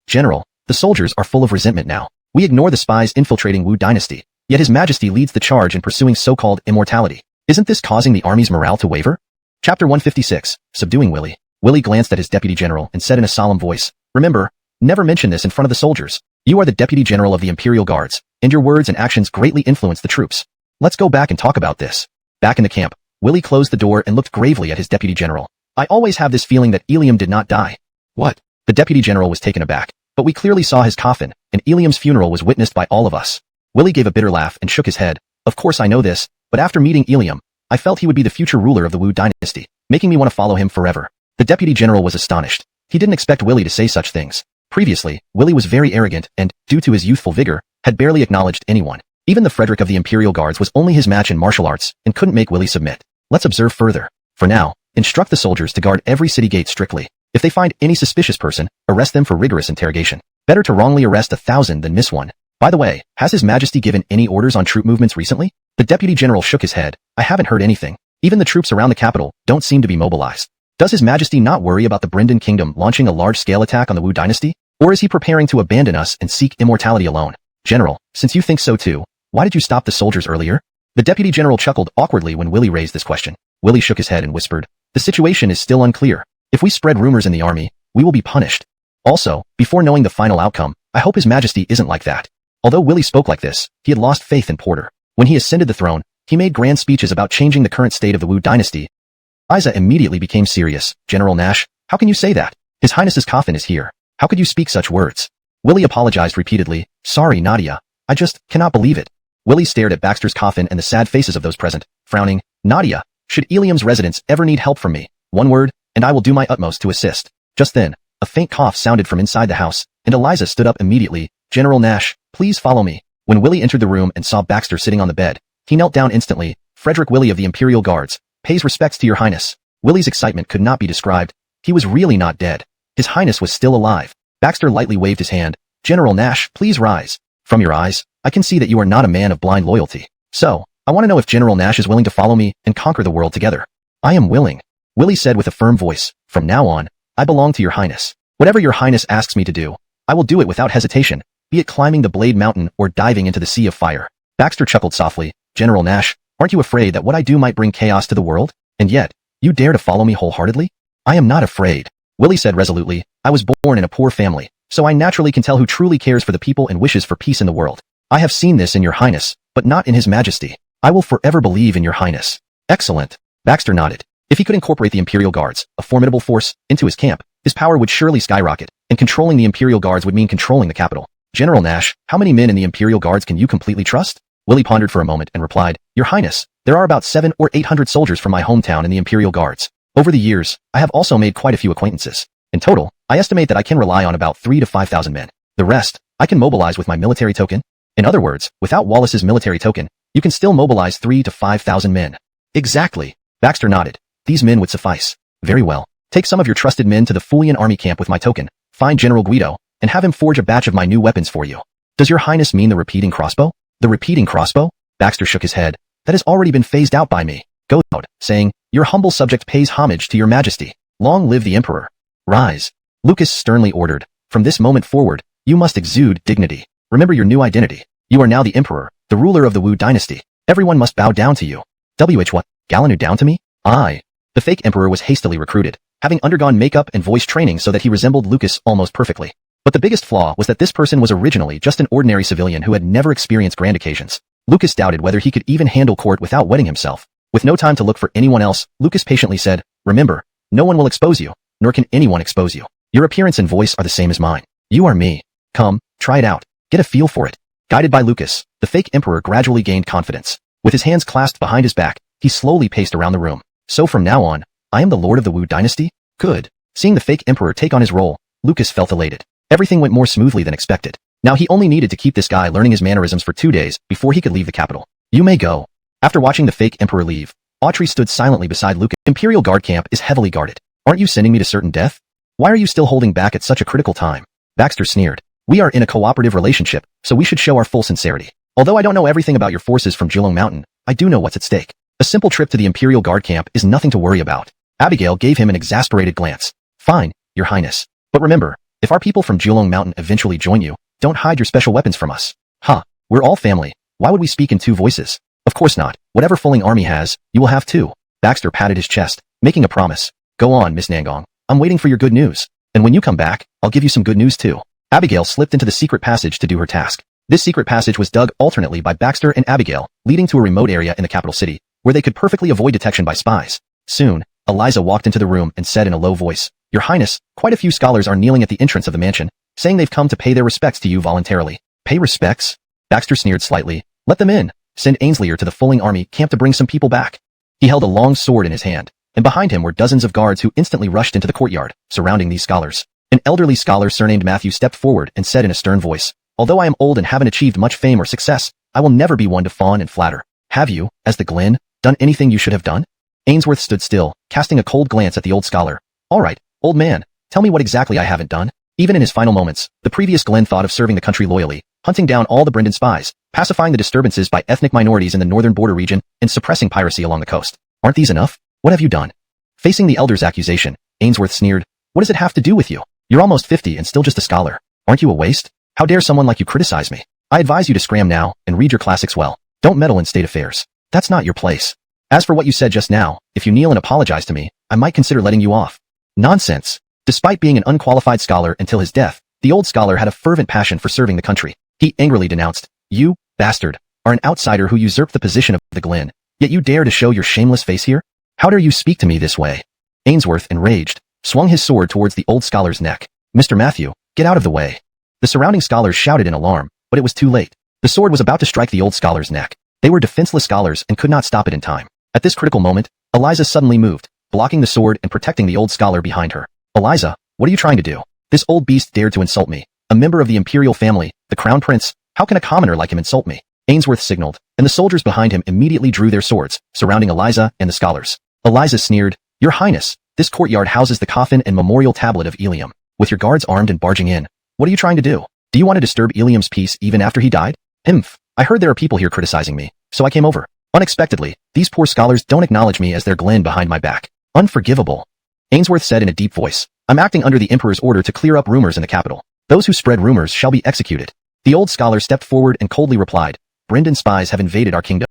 General, the soldiers are full of resentment now. We ignore the spies infiltrating Wu Dynasty, yet His Majesty leads the charge in pursuing so-called immortality. Isn't this causing the army's morale to waver? Chapter 156, Subduing Willie. Willie glanced at his deputy general and said in a solemn voice, remember, never mention this in front of the soldiers. You are the deputy general of the Imperial Guards, and your words and actions greatly influence the troops. Let's go back and talk about this. Back in the camp, Willie closed the door and looked gravely at his deputy general. I always have this feeling that Ilium did not die. What? The deputy general was taken aback, but we clearly saw his coffin, and Ilium's funeral was witnessed by all of us. Willie gave a bitter laugh and shook his head. Of course I know this, but after meeting Ilium, I felt he would be the future ruler of the Wu Dynasty, making me want to follow him forever. The deputy general was astonished. He didn't expect Willie to say such things. Previously, Willie was very arrogant and, due to his youthful vigor, had barely acknowledged anyone. Even the Frederick of the Imperial Guards was only his match in martial arts and couldn't make Willie submit. Let's observe further. For now, instruct the soldiers to guard every city gate strictly. If they find any suspicious person, arrest them for rigorous interrogation. Better to wrongly arrest 1,000 than miss one. By the way, has His Majesty given any orders on troop movements recently? The deputy general shook his head. I haven't heard anything. Even the troops around the capital don't seem to be mobilized. Does His Majesty not worry about the Brendan Kingdom launching a large-scale attack on the Wu Dynasty? Or is he preparing to abandon us and seek immortality alone? General, since you think so too, why did you stop the soldiers earlier? The deputy general chuckled awkwardly when Willie raised this question. Willie shook his head and whispered, the situation is still unclear. If we spread rumors in the army, we will be punished. Also, before knowing the final outcome, I hope His Majesty isn't like that. Although Willie spoke like this, he had lost faith in Porter. When he ascended the throne, he made grand speeches about changing the current state of the Wu Dynasty. Isa immediately became serious. General Nash, how can you say that? His Highness's coffin is here. How could you speak such words? Willie apologized repeatedly. Sorry, Nadia. I just cannot believe it. Willie stared at Baxter's coffin and the sad faces of those present, frowning. Nadia, should Ilium's residents ever need help from me, one word, and I will do my utmost to assist. Just then, a faint cough sounded from inside the house, and Eliza stood up immediately. General Nash, please follow me. When Willie entered the room and saw Baxter sitting on the bed, he knelt down instantly. Frederick Willie of the Imperial Guards, pays respects to your Highness. Willie's excitement could not be described. He was really not dead. His Highness was still alive. Baxter lightly waved his hand. General Nash, please rise. From your eyes, I can see that you are not a man of blind loyalty. So, I want to know if General Nash is willing to follow me and conquer the world together. I am willing. Willie said with a firm voice. From now on, I belong to your Highness. Whatever your Highness asks me to do, I will do it without hesitation, be it climbing the Blade Mountain or diving into the Sea of Fire. Baxter chuckled softly. General Nash, aren't you afraid that what I do might bring chaos to the world? And yet, you dare to follow me wholeheartedly? I am not afraid. Willie said resolutely. I was born in a poor family, so I naturally can tell who truly cares for the people and wishes for peace in the world. I have seen this in your highness, but not in his majesty. I will forever believe in your highness. Excellent. Baxter nodded. If he could incorporate the Imperial Guards, a formidable force, into his camp, his power would surely skyrocket, and controlling the Imperial Guards would mean controlling the capital. General Nash, how many men in the Imperial Guards can you completely trust? Willie pondered for a moment and replied, Your Highness, there are about 700 or 800 soldiers from my hometown in the Imperial Guards. Over the years, I have also made quite a few acquaintances. In total, I estimate that I can rely on about 3,000 to 5,000 men. The rest, I can mobilize with my military token. In other words, without Wallace's military token, you can still mobilize 3,000 to 5,000 men. Exactly. Baxter nodded. These men would suffice. Very well. Take some of your trusted men to the Fulian army camp with my token, find General Guido, and have him forge a batch of my new weapons for you. Does your highness mean the repeating crossbow? The repeating crossbow? Baxter shook his head. That has already been phased out by me. Go out, saying, Your humble subject pays homage to your majesty. Long live the emperor. Rise. Lucas sternly ordered. From this moment forward, you must exude dignity. Remember your new identity. You are now the emperor, the ruler of the Wu Dynasty. Everyone must bow down to you. What? Galanu down to me? Aye. The fake emperor was hastily recruited, having undergone makeup and voice training so that he resembled Lucas almost perfectly. But the biggest flaw was that this person was originally just an ordinary civilian who had never experienced grand occasions. Lucas doubted whether he could even handle court without wetting himself. With no time to look for anyone else, Lucas patiently said, Remember, no one will expose you, nor can anyone expose you. Your appearance and voice are the same as mine. You are me. Come, try it out. Get a feel for it. Guided by Lucas, the fake emperor gradually gained confidence. With his hands clasped behind his back, he slowly paced around the room. So from now on, I am the lord of the Wu Dynasty? Good. Seeing the fake emperor take on his role, Lucas felt elated. Everything went more smoothly than expected. Now he only needed to keep this guy learning his mannerisms for 2 days before he could leave the capital. You may go. After watching the fake emperor leave, Autry stood silently beside Lucas. Imperial Guard camp is heavily guarded. Aren't you sending me to certain death? Why are you still holding back at such a critical time? Baxter sneered. We are in a cooperative relationship, so we should show our full sincerity. Although I don't know everything about your forces from Julong Mountain, I do know what's at stake. A simple trip to the Imperial Guard camp is nothing to worry about. Abigail gave him an exasperated glance. Fine, your highness. But remember, if our people from Julong Mountain eventually join you, don't hide your special weapons from us. We're all family. Why would we speak in 2 voices? Of course not. Whatever Fuling army has, you will have too. Baxter patted his chest, making a promise. Go on, Miss Nangong. I'm waiting for your good news. And when you come back, I'll give you some good news too. Abigail slipped into the secret passage to do her task. This secret passage was dug alternately by Baxter and Abigail, leading to a remote area in the capital city, where they could perfectly avoid detection by spies. Soon, Eliza walked into the room and said in a low voice, Your Highness, quite a few scholars are kneeling at the entrance of the mansion, saying they've come to pay their respects to you voluntarily. Pay respects? Baxter sneered slightly. Let them in. Send Ainsleyer to the Fuling army camp to bring some people back. He held a long sword in his hand, and behind him were dozens of guards who instantly rushed into the courtyard, surrounding these scholars. An elderly scholar surnamed Matthew stepped forward and said in a stern voice, Although I am old and haven't achieved much fame or success, I will never be one to fawn and flatter. Have you, as the Glen, done anything you should have done? Ainsworth stood still, casting a cold glance at the old scholar. All right, old man, tell me what exactly I haven't done. Even in his final moments, the previous Glen thought of serving the country loyally, hunting down all the Brendan spies, pacifying the disturbances by ethnic minorities in the northern border region, and suppressing piracy along the coast. Aren't these enough? What have you done? Facing the elder's accusation, Ainsworth sneered. What does it have to do with you? You're almost 50 and still just a scholar. Aren't you a waste? How dare someone like you criticize me? I advise you to scram now and read your classics well. Don't meddle in state affairs. That's not your place. As for what you said just now, if you kneel and apologize to me, I might consider letting you off. Nonsense. Despite being an unqualified scholar until his death, the old scholar had a fervent passion for serving the country. He angrily denounced, You, bastard, are an outsider who usurped the position of the Glen, yet you dare to show your shameless face here? How dare you speak to me this way? Ainsworth, enraged, swung his sword towards the old scholar's neck. Mr. Matthew, get out of the way. The surrounding scholars shouted in alarm, but it was too late. The sword was about to strike the old scholar's neck. They were defenseless scholars and could not stop it in time. At this critical moment, Eliza suddenly moved, blocking the sword and protecting the old scholar behind her. Eliza, what are you trying to do? This old beast dared to insult me. A member of the imperial family, the crown prince. How can a commoner like him insult me? Ainsworth signaled, and the soldiers behind him immediately drew their swords, surrounding Eliza and the scholars. Eliza sneered, Your Highness, this courtyard houses the coffin and memorial tablet of Eliam. With your guards armed and barging in, what are you trying to do? Do you want to disturb Eliam's peace even after he died? I heard there are people here criticizing me, so I came over. Unexpectedly, these poor scholars don't acknowledge me as their Glen behind my back. Unforgivable. Ainsworth said in a deep voice, I'm acting under the Emperor's order to clear up rumors in the capital. Those who spread rumors shall be executed. The old scholar stepped forward and coldly replied, Brendan spies have invaded our kingdom.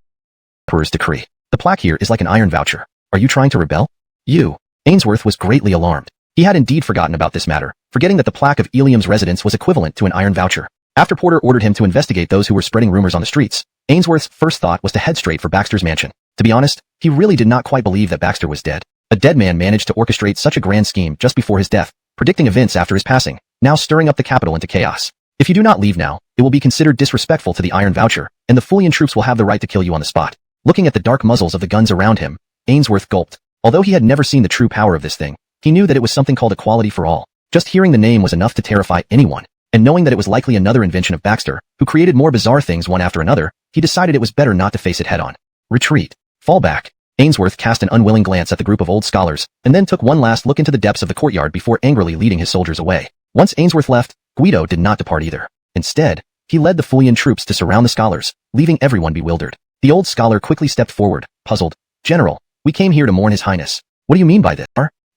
Emperor's decree. The plaque here is like an iron voucher. Are you trying to rebel? You. Ainsworth was greatly alarmed. He had indeed forgotten about this matter, forgetting that the plaque of Eliam's residence was equivalent to an iron voucher. After Porter ordered him to investigate those who were spreading rumors on the streets, Ainsworth's first thought was to head straight for Baxter's mansion. To be honest, he really did not quite believe that Baxter was dead. A dead man managed to orchestrate such a grand scheme just before his death, predicting events after his passing, now stirring up the capital into chaos. If you do not leave now, it will be considered disrespectful to the iron voucher, and the Fullian troops will have the right to kill you on the spot. Looking at the dark muzzles of the guns around him, Ainsworth gulped. Although he had never seen the true power of this thing, he knew that it was something called equality for all. Just hearing the name was enough to terrify anyone, and knowing that it was likely another invention of Baxter, who created more bizarre things one after another, he decided it was better not to face it head-on. Retreat. Fall back. Ainsworth cast an unwilling glance at the group of old scholars, and then took one last look into the depths of the courtyard before angrily leading his soldiers away. Once Ainsworth left, Guido did not depart either. Instead, he led the Fullian troops to surround the scholars, leaving everyone bewildered. The old scholar quickly stepped forward, puzzled. General, we came here to mourn His Highness. What do you mean by this?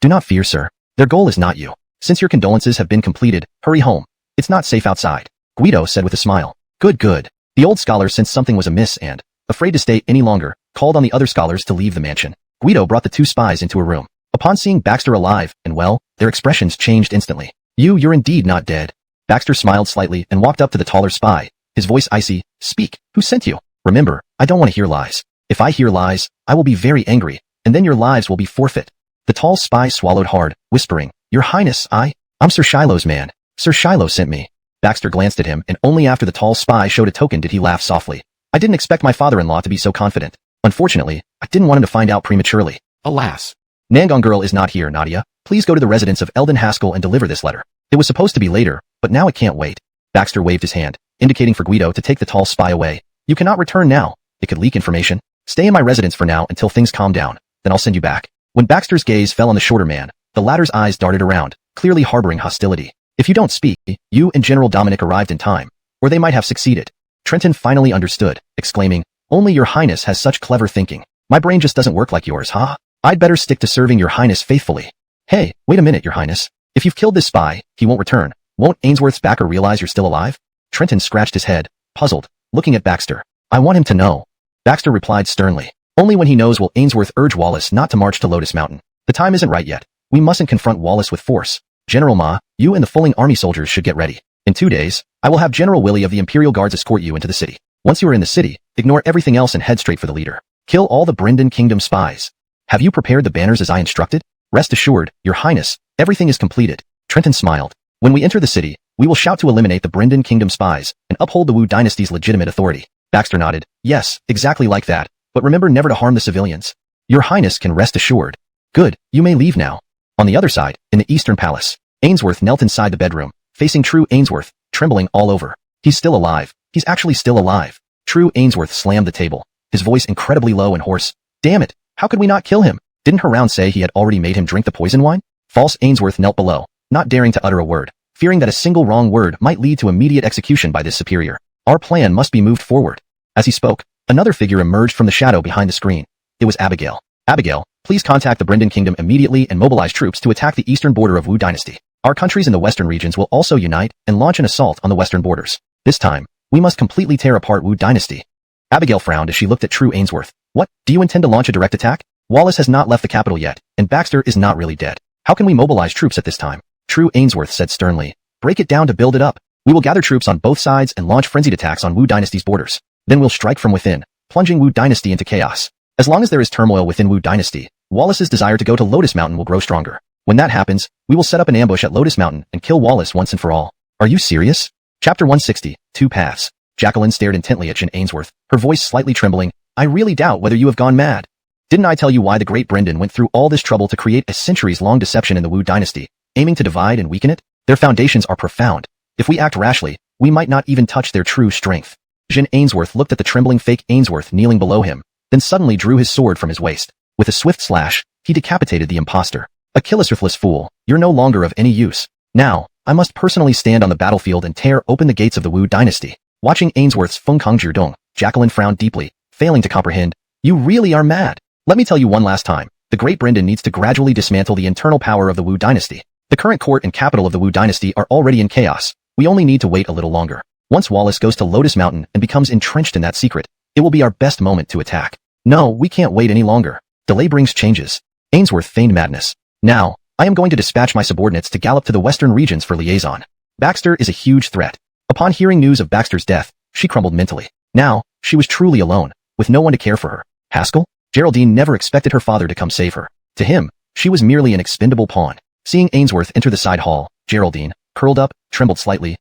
Do not fear, sir. Their goal is not you. Since your condolences have been completed, hurry home. It's not safe outside, Guido said with a smile. Good, good. The old scholar sensed something was amiss and, afraid to stay any longer, called on the other scholars to leave the mansion. Guido brought the two spies into a room. Upon seeing Baxter alive and well, their expressions changed instantly. You're indeed not dead. Baxter smiled slightly and walked up to the taller spy, his voice icy. Speak, who sent you? Remember, I don't want to hear lies. If I hear lies, I will be very angry, and then your lives will be forfeit. The tall spy swallowed hard, whispering, Your Highness, I'm Sir Shiloh's man. Sir Shiloh sent me. Baxter glanced at him, and only after the tall spy showed a token did he laugh softly. I didn't expect my father-in-law to be so confident. Unfortunately, I didn't want him to find out prematurely. Alas. Nangon girl is not here, Nadia. Please go to the residence of Eldon Haskell and deliver this letter. It was supposed to be later, but now it can't wait. Baxter waved his hand, indicating for Guido to take the tall spy away. You cannot return now. It could leak information. Stay in my residence for now until things calm down. Then I'll send you back. When Baxter's gaze fell on the shorter man, the latter's eyes darted around, clearly harboring hostility. If you don't speak, you and General Dominic arrived in time, or they might have succeeded. Trenton finally understood, exclaiming, Only Your Highness has such clever thinking. My brain just doesn't work like yours, huh? I'd better stick to serving Your Highness faithfully. Hey, wait a minute, Your Highness. If you've killed this spy, he won't return. Won't Ainsworth's backer realize you're still alive? Trenton scratched his head, puzzled, looking at Baxter. I want him to know. Baxter replied sternly. Only when he knows will Ainsworth urge Wallace not to march to Lotus Mountain. The time isn't right yet. We mustn't confront Wallace with force. General Ma, you and the Fulling army soldiers should get ready. In 2 days, I will have General Willie of the Imperial Guards escort you into the city. Once you are in the city, ignore everything else and head straight for the leader. Kill all the Brindon Kingdom spies. Have you prepared the banners as I instructed? Rest assured, Your Highness, everything is completed. Trenton smiled. When we enter the city, we will shout to eliminate the Brindon Kingdom spies and uphold the Wu Dynasty's legitimate authority. Baxter nodded. Yes, exactly like that. But remember never to harm the civilians. Your Highness can rest assured. Good, you may leave now. On the other side, in the Eastern Palace, Ainsworth knelt inside the bedroom, facing True Ainsworth, trembling all over. He's still alive. He's actually still alive. True Ainsworth slammed the table, his voice incredibly low and hoarse. Damn it, how could we not kill him? Didn't Haroun say he had already made him drink the poison wine? False Ainsworth knelt below, not daring to utter a word, fearing that a single wrong word might lead to immediate execution by this superior. Our plan must be moved forward. As he spoke, another figure emerged from the shadow behind the screen. It was Abigail. Abigail, please contact the Brindon Kingdom immediately and mobilize troops to attack the eastern border of Wu Dynasty. Our countries in the western regions will also unite and launch an assault on the western borders. This time, we must completely tear apart Wu Dynasty. Abigail frowned as she looked at True Ainsworth. What, do you intend to launch a direct attack? Wallace has not left the capital yet, and Baxter is not really dead. How can we mobilize troops at this time? True Ainsworth said sternly. Break it down to build it up. We will gather troops on both sides and launch frenzied attacks on Wu Dynasty's borders. Then we'll strike from within, plunging Wu Dynasty into chaos. As long as there is turmoil within Wu Dynasty, Wallace's desire to go to Lotus Mountain will grow stronger. When that happens, we will set up an ambush at Lotus Mountain and kill Wallace once and for all. Are you serious? Chapter 160, Two Paths. Jacqueline stared intently at Jin Ainsworth, her voice slightly trembling. I really doubt whether you have gone mad. Didn't I tell you why the great Brindon went through all this trouble to create a centuries-long deception in the Wu Dynasty, aiming to divide and weaken it? Their foundations are profound. If we act rashly, we might not even touch their true strength. Jin Ainsworth looked at the trembling fake Ainsworth kneeling below him, then suddenly drew his sword from his waist. With a swift slash, he decapitated the impostor. Achilles, ruthless fool, you're no longer of any use. Now, I must personally stand on the battlefield and tear open the gates of the Wu Dynasty. Watching Ainsworth's Fengkang Jirdong, Jacqueline frowned deeply, failing to comprehend. You really are mad. Let me tell you one last time. The great Brindon needs to gradually dismantle the internal power of the Wu Dynasty. The current court and capital of the Wu Dynasty are already in chaos. We only need to wait a little longer. Once Wallace goes to Lotus Mountain and becomes entrenched in that secret, it will be our best moment to attack. No, we can't wait any longer. Delay brings changes. Ainsworth feigned madness. Now, I am going to dispatch my subordinates to gallop to the western regions for liaison. Baxter is a huge threat. Upon hearing news of Baxter's death, she crumbled mentally. Now, she was truly alone, with no one to care for her. Haskell? Geraldine never expected her father to come save her. To him, she was merely an expendable pawn. Seeing Ainsworth enter the side hall, Geraldine, curled up, trembled slightly.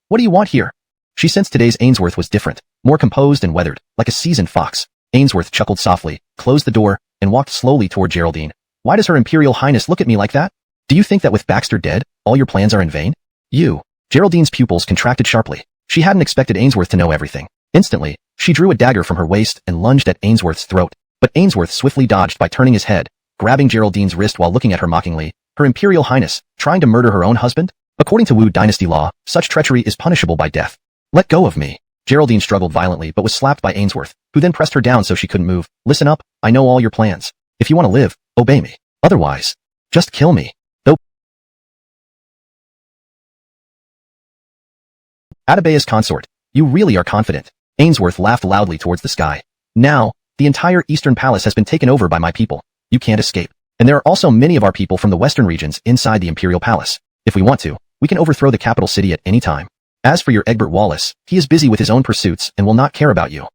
What do you want here? She sensed today's Ainsworth was different, more composed and weathered, like a seasoned fox. Ainsworth chuckled softly, closed the door, and walked slowly toward Geraldine. Why does Her Imperial Highness look at me like that? Do you think that with Baxter dead, all your plans are in vain? Geraldine's pupils contracted sharply. She hadn't expected Ainsworth to know everything. Instantly, she drew a dagger from her waist and lunged at Ainsworth's throat. But Ainsworth swiftly dodged by turning his head, grabbing Geraldine's wrist while looking at her mockingly. Her Imperial Highness, trying to murder her own husband? According to Wu Dynasty law, such treachery is punishable by death. Let go of me. Geraldine struggled violently but was slapped by Ainsworth, who then pressed her down so she couldn't move. Listen up, I know all your plans. If you want to live, obey me. Otherwise, just kill me. Though Atabea's consort, you really are confident. Ainsworth laughed loudly towards the sky. Now, the entire Eastern Palace has been taken over by my people. You can't escape. And there are also many of our people from the Western regions inside the Imperial Palace. If we want to, we can overthrow the capital city at any time. As for your Egbert Wallace, he is busy with his own pursuits and will not care about you.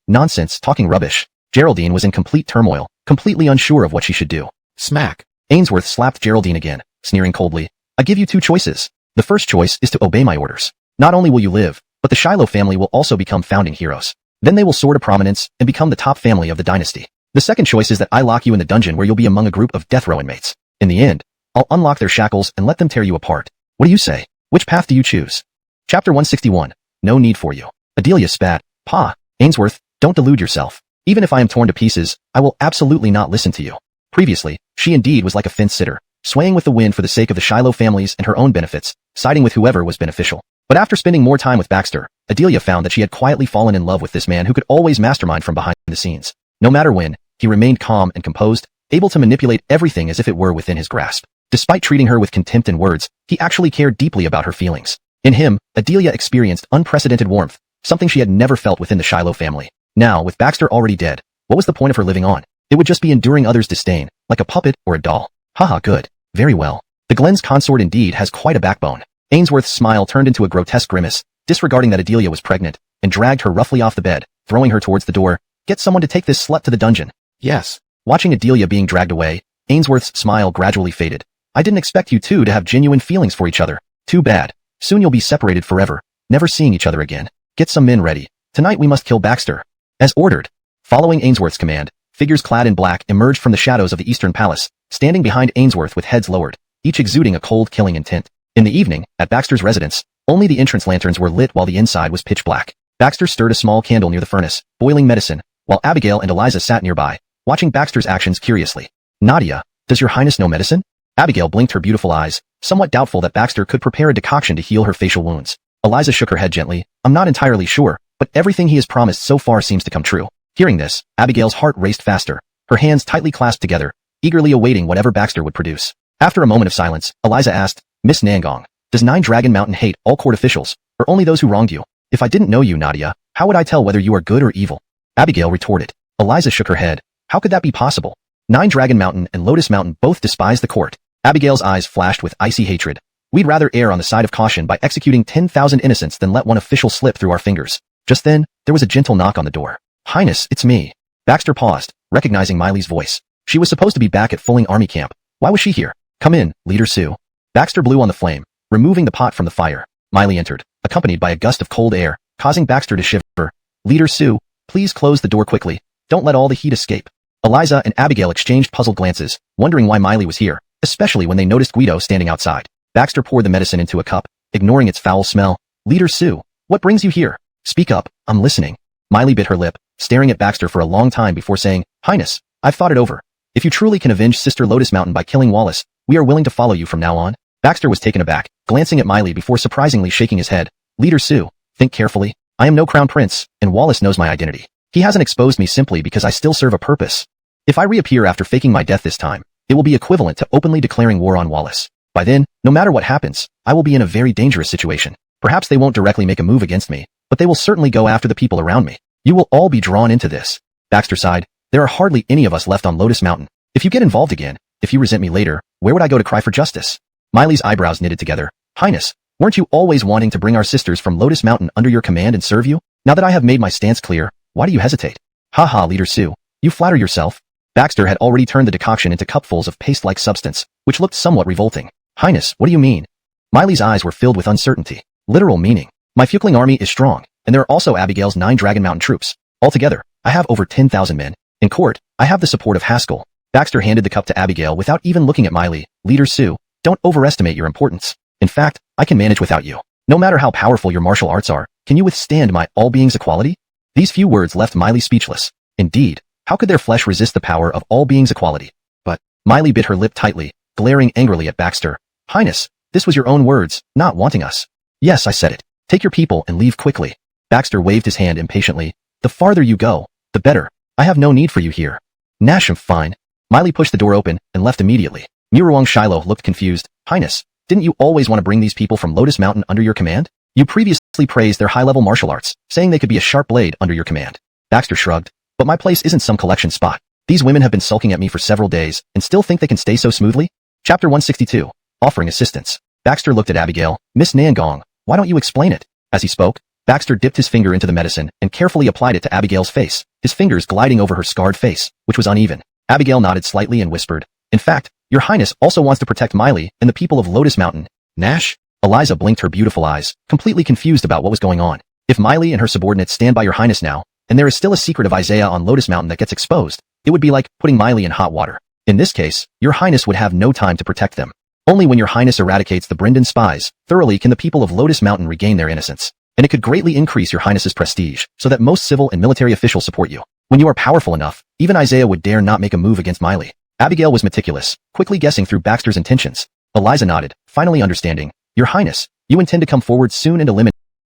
Nonsense, talking rubbish. Geraldine was in complete turmoil, completely unsure of what she should do. Smack. Ainsworth slapped Geraldine again, sneering coldly. I give you two choices. The first choice is to obey my orders. Not only will you live, but the Shiloh family will also become founding heroes. Then they will soar to prominence and become the top family of the dynasty. The second choice is that I lock you in the dungeon where you'll be among a group of death row inmates. In the end, I'll unlock their shackles and let them tear you apart. What do you say? Which path do you choose? Chapter 161. No need for you. Adelia spat. Pa, Ainsworth, don't delude yourself. Even if I am torn to pieces, I will absolutely not listen to you. Previously, she indeed was like a fence-sitter, swaying with the wind for the sake of the Shiloh families and her own benefits, siding with whoever was beneficial. But after spending more time with Baxter, Adelia found that she had quietly fallen in love with this man who could always mastermind from behind the scenes. No matter when, he remained calm and composed, able to manipulate everything as if it were within his grasp. Despite treating her with contempt and words, he actually cared deeply about her feelings. In him, Adelia experienced unprecedented warmth, something she had never felt within the Shiloh family. Now, with Baxter already dead, what was the point of her living on? It would just be enduring others' disdain, like a puppet or a doll. Haha, good. Very well. The Glen's consort indeed has quite a backbone. Ainsworth's smile turned into a grotesque grimace, disregarding that Adelia was pregnant, and dragged her roughly off the bed, throwing her towards the door. Get someone to take this slut to the dungeon. Yes. Watching Adelia being dragged away, Ainsworth's smile gradually faded. I didn't expect you two to have genuine feelings for each other. Too bad. Soon you'll be separated forever, never seeing each other again. Get some men ready. Tonight we must kill Baxter. As ordered. Following Ainsworth's command, figures clad in black emerged from the shadows of the Eastern Palace, standing behind Ainsworth with heads lowered, each exuding a cold killing intent. In the evening, at Baxter's residence, only the entrance lanterns were lit while the inside was pitch black. Baxter stirred a small candle near the furnace, boiling medicine, while Abigail and Eliza sat nearby, watching Baxter's actions curiously. Nadia, does your highness know medicine? Abigail blinked her beautiful eyes, somewhat doubtful that Baxter could prepare a decoction to heal her facial wounds. Eliza shook her head gently. I'm not entirely sure, but everything he has promised so far seems to come true. Hearing this, Abigail's heart raced faster, her hands tightly clasped together, eagerly awaiting whatever Baxter would produce. After a moment of silence, Eliza asked, Miss Nangong, does Nine Dragon Mountain hate all court officials, or only those who wronged you? If I didn't know you, Nadia, how would I tell whether you are good or evil? Abigail retorted. Eliza shook her head. How could that be possible? Nine Dragon Mountain and Lotus Mountain both despise the court. Abigail's eyes flashed with icy hatred. We'd rather err on the side of caution by executing 10,000 innocents than let one official slip through our fingers. Just then, there was a gentle knock on the door. Highness, it's me. Baxter paused, recognizing Miley's voice. She was supposed to be back at Fulling Army Camp. Why was she here? Come in, Leader Sue. Baxter blew on the flame, removing the pot from the fire. Miley entered, accompanied by a gust of cold air, causing Baxter to shiver. Leader Sue, please close the door quickly. Don't let all the heat escape. Eliza and Abigail exchanged puzzled glances, wondering why Miley was here, especially when they noticed Guido standing outside. Baxter poured the medicine into a cup, ignoring its foul smell. Leader Sue, what brings you here? Speak up, I'm listening. Miley bit her lip, staring at Baxter for a long time before saying, Highness, I've thought it over. If you truly can avenge Sister Lotus Mountain by killing Wallace, we are willing to follow you from now on. Baxter was taken aback, glancing at Miley before surprisingly shaking his head. Leader Sue, think carefully. I am no crown prince, and Wallace knows my identity. He hasn't exposed me simply because I still serve a purpose. If I reappear after faking my death this time, it will be equivalent to openly declaring war on Wallace. By then, no matter what happens, I will be in a very dangerous situation. Perhaps they won't directly make a move against me, but they will certainly go after the people around me. You will all be drawn into this. Baxter sighed. There are hardly any of us left on Lotus Mountain. If you get involved again, if you resent me later, Where would I go to cry for justice? Miley's eyebrows knitted together. Highness, weren't you always wanting to bring our sisters from Lotus Mountain under your command and serve you? Now that I have made my stance clear, why do you hesitate? Haha, Leader Sue. You flatter yourself. Baxter had already turned the decoction into cupfuls of paste-like substance, which looked somewhat revolting. Highness, what do you mean? Miley's eyes were filled with uncertainty. Literal meaning. My Fukeling army is strong, and there are also Abigail's 9 Dragon Mountain troops. Altogether, I have over 10,000 men. In court, I have the support of Haskell. Baxter handed the cup to Abigail without even looking at Miley. Leader Sue, don't overestimate your importance. In fact, I can manage without you. No matter how powerful your martial arts are, can you withstand my all beings equality? These few words left Miley speechless. Indeed, how could their flesh resist the power of all beings equality? But Miley bit her lip tightly, glaring angrily at Baxter. Highness, this was your own words, not wanting us. Yes, I said it. Take your people and leave quickly. Baxter waved his hand impatiently. The farther you go, the better. I have no need for you here. Nasham, fine. Miley pushed the door open and left immediately. Miruang Shiloh looked confused. Highness, didn't you always want to bring these people from Lotus Mountain under your command? You previously praised their high-level martial arts, saying they could be a sharp blade under your command. Baxter shrugged. But my place isn't some collection spot. These women have been sulking at me for several days and still think they can stay so smoothly? Chapter 162. Offering assistance. Baxter looked at Abigail. Miss Nangong, why don't you explain it? As he spoke, Baxter dipped his finger into the medicine and carefully applied it to Abigail's face, his fingers gliding over her scarred face, which was uneven. Abigail nodded slightly and whispered, In fact, your highness also wants to protect Miley and the people of Lotus Mountain. Nash? Eliza blinked her beautiful eyes, completely confused about what was going on. If Miley and her subordinates stand by your highness now, and there is still a secret of Isaiah on Lotus Mountain that gets exposed, it would be like putting Miley in hot water. In this case, your highness would have no time to protect them. Only when your highness eradicates the Brendan spies thoroughly can the people of Lotus Mountain regain their innocence. And it could greatly increase your highness's prestige, so that most civil and military officials support you. When you are powerful enough, even Isaiah would dare not make a move against Miley. Abigail was meticulous, quickly guessing through Baxter's intentions. Eliza nodded, finally understanding. Your highness, you intend to come forward soon and eliminate.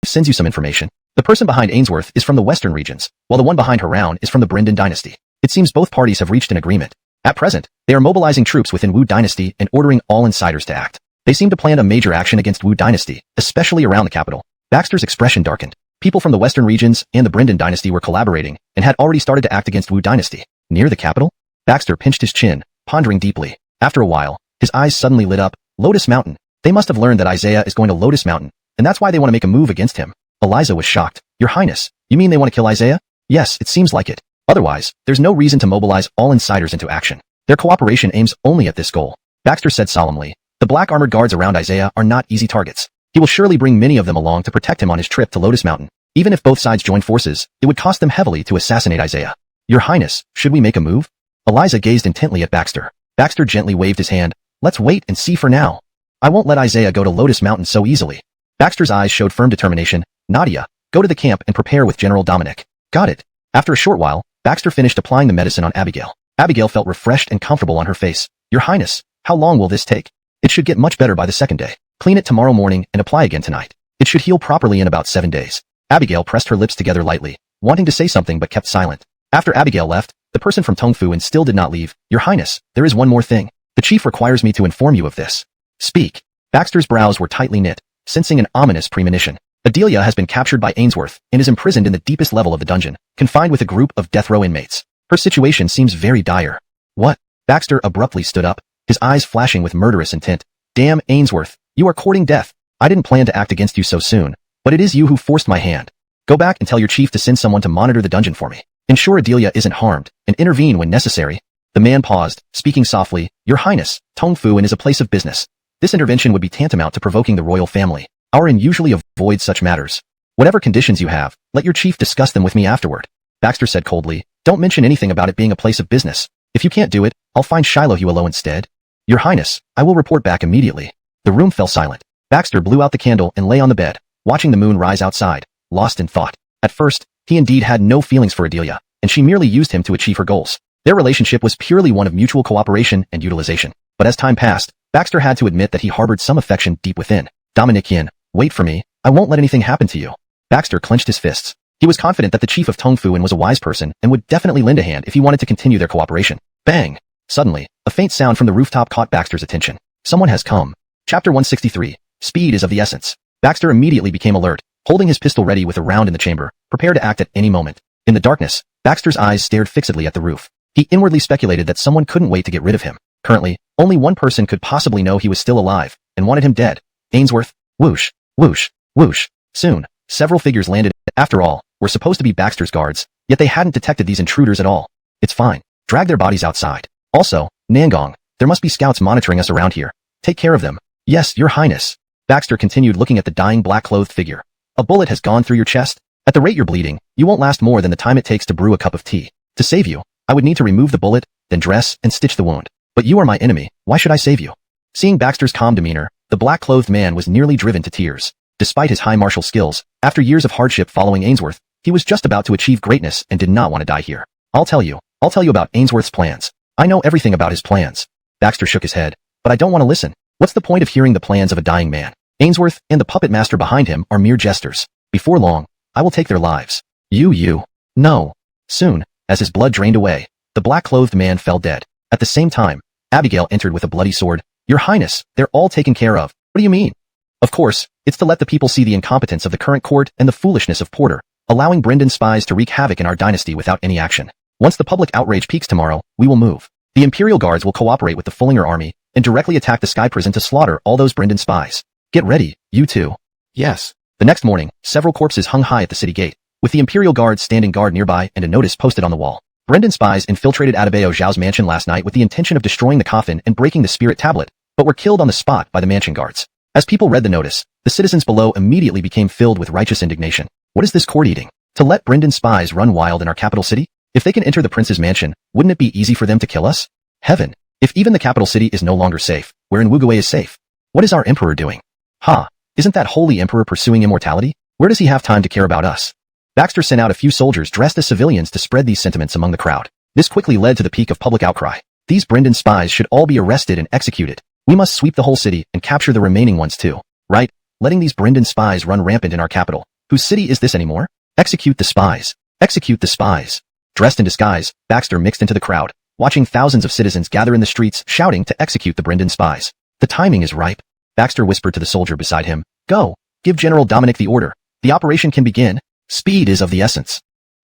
Sends you some information. The person behind Ainsworth is from the western regions, while the one behind Haroun is from the Brendan Dynasty. It seems both parties have reached an agreement. At present, they are mobilizing troops within Wu Dynasty and ordering all insiders to act. They seem to plan a major action against Wu Dynasty, especially around the capital. Baxter's expression darkened. People from the western regions and the Brendan Dynasty were collaborating and had already started to act against Wu Dynasty. Near the capital? Baxter pinched his chin, pondering deeply. After a while, his eyes suddenly lit up. Lotus Mountain. They must have learned that Isaiah is going to Lotus Mountain, and that's why they want to make a move against him. Eliza was shocked. Your highness, you mean they want to kill Isaiah? Yes, it seems like it. Otherwise, there's no reason to mobilize all insiders into action. Their cooperation aims only at this goal. Baxter said solemnly. The black armored guards around Isaiah are not easy targets. He will surely bring many of them along to protect him on his trip to Lotus Mountain. Even if both sides join forces, it would cost them heavily to assassinate Isaiah. Your highness, should we make a move? Eliza gazed intently at Baxter. Baxter gently waved his hand. Let's wait and see for now. I won't let Isaiah go to Lotus Mountain so easily. Baxter's eyes showed firm determination. Nadia, go to the camp and prepare with General Dominic. Got it. After a short while, Baxter finished applying the medicine on Abigail. Abigail felt refreshed and comfortable on her face. Your highness, how long will this take? It should get much better by the second day. Clean it tomorrow morning and apply again tonight. It should heal properly in about 7 days. Abigail pressed her lips together lightly, wanting to say something but kept silent. After Abigail left, the person from Tongfu and still did not leave. Your highness, there is one more thing. The chief requires me to inform you of this. Speak. Baxter's brows were tightly knit, sensing an ominous premonition. Adelia has been captured by Ainsworth and is imprisoned in the deepest level of the dungeon, confined with a group of death row inmates. Her situation seems very dire. What? Baxter abruptly stood up, his eyes flashing with murderous intent. Damn, Ainsworth, you are courting death. I didn't plan to act against you so soon, but it is you who forced my hand. Go back and tell your chief to send someone to monitor the dungeon for me. Ensure Adelia isn't harmed, and intervene when necessary. The man paused, speaking softly. Your highness, Tongfu is a place of business. This intervention would be tantamount to provoking the royal family. Our inn usually avoids such matters. Whatever conditions you have, let your chief discuss them with me afterward. Baxter said coldly. Don't mention anything about it being a place of business. If you can't do it, I'll find Shiloh Huelo instead. Your highness, I will report back immediately. The room fell silent. Baxter blew out the candle and lay on the bed, watching the moon rise outside, lost in thought. At first, he indeed had no feelings for Adelia, and she merely used him to achieve her goals. Their relationship was purely one of mutual cooperation and utilization. But as time passed, Baxter had to admit that he harbored some affection deep within. Dominic, wait for me. I won't let anything happen to you. Baxter clenched his fists. He was confident that the chief of Tongfu was a wise person and would definitely lend a hand if he wanted to continue their cooperation. Bang! Suddenly, a faint sound from the rooftop caught Baxter's attention. Someone has come. Chapter 163. Speed is of the essence. Baxter immediately became alert, holding his pistol ready with a round in the chamber, prepared to act at any moment. In the darkness, Baxter's eyes stared fixedly at the roof. He inwardly speculated that someone couldn't wait to get rid of him. Currently, only one person could possibly know he was still alive, and wanted him dead. Ainsworth. Whoosh, whoosh, whoosh. Soon, several figures landed. After all, were supposed to be Baxter's guards, yet they hadn't detected these intruders at all. It's fine. Drag their bodies outside. Also, Nangong, there must be scouts monitoring us around here. Take care of them. Yes, Your Highness. Baxter continued looking at the dying black-clothed figure. A bullet has gone through your chest. At the rate you're bleeding, you won't last more than the time it takes to brew a cup of tea. To save you, I would need to remove the bullet, then dress and stitch the wound. But you are my enemy, why should I save you? Seeing Baxter's calm demeanor, the black-clothed man was nearly driven to tears. Despite his high martial skills, after years of hardship following Ainsworth, he was just about to achieve greatness and did not want to die here. I'll tell you about Ainsworth's plans. I know everything about his plans. Baxter shook his head. But I don't want to listen. What's the point of hearing the plans of a dying man? Ainsworth and the puppet master behind him are mere jesters. Before long, I will take their lives. No. Soon, as his blood drained away, the black-clothed man fell dead. At the same time, Abigail entered with a bloody sword. Your Highness, they're all taken care of. What do you mean? Of course, it's to let the people see the incompetence of the current court and the foolishness of Porter, allowing Brendan spies to wreak havoc in our dynasty without any action. Once the public outrage peaks tomorrow, we will move. The Imperial Guards will cooperate with the Fullinger army and directly attack the Sky Prison to slaughter all those Brendan spies. Get ready, you two. Yes. The next morning, several corpses hung high at the city gate, with the Imperial Guards standing guard nearby and a notice posted on the wall. Brendan spies infiltrated Adebayo Zhao's mansion last night with the intention of destroying the coffin and breaking the spirit tablet, but were killed on the spot by the mansion guards. As people read the notice, the citizens below immediately became filled with righteous indignation. What is this court eating? To let Brendan spies run wild in our capital city? If they can enter the prince's mansion, wouldn't it be easy for them to kill us? Heaven! If even the capital city is no longer safe, wherein Wuguay is safe? What is our emperor doing? Isn't that holy emperor pursuing immortality? Where does he have time to care about us? Baxter sent out a few soldiers dressed as civilians to spread these sentiments among the crowd. This quickly led to the peak of public outcry. These Brendan spies should all be arrested and executed. We must sweep the whole city and capture the remaining ones too. Right? Letting these Brendan spies run rampant in our capital. Whose city is this anymore? Execute the spies. Execute the spies. Dressed in disguise, Baxter mixed into the crowd, watching thousands of citizens gather in the streets shouting to execute the Brendan spies. The timing is ripe. Baxter whispered to the soldier beside him. Go. Give General Dominic the order. The operation can begin. Speed is of the essence.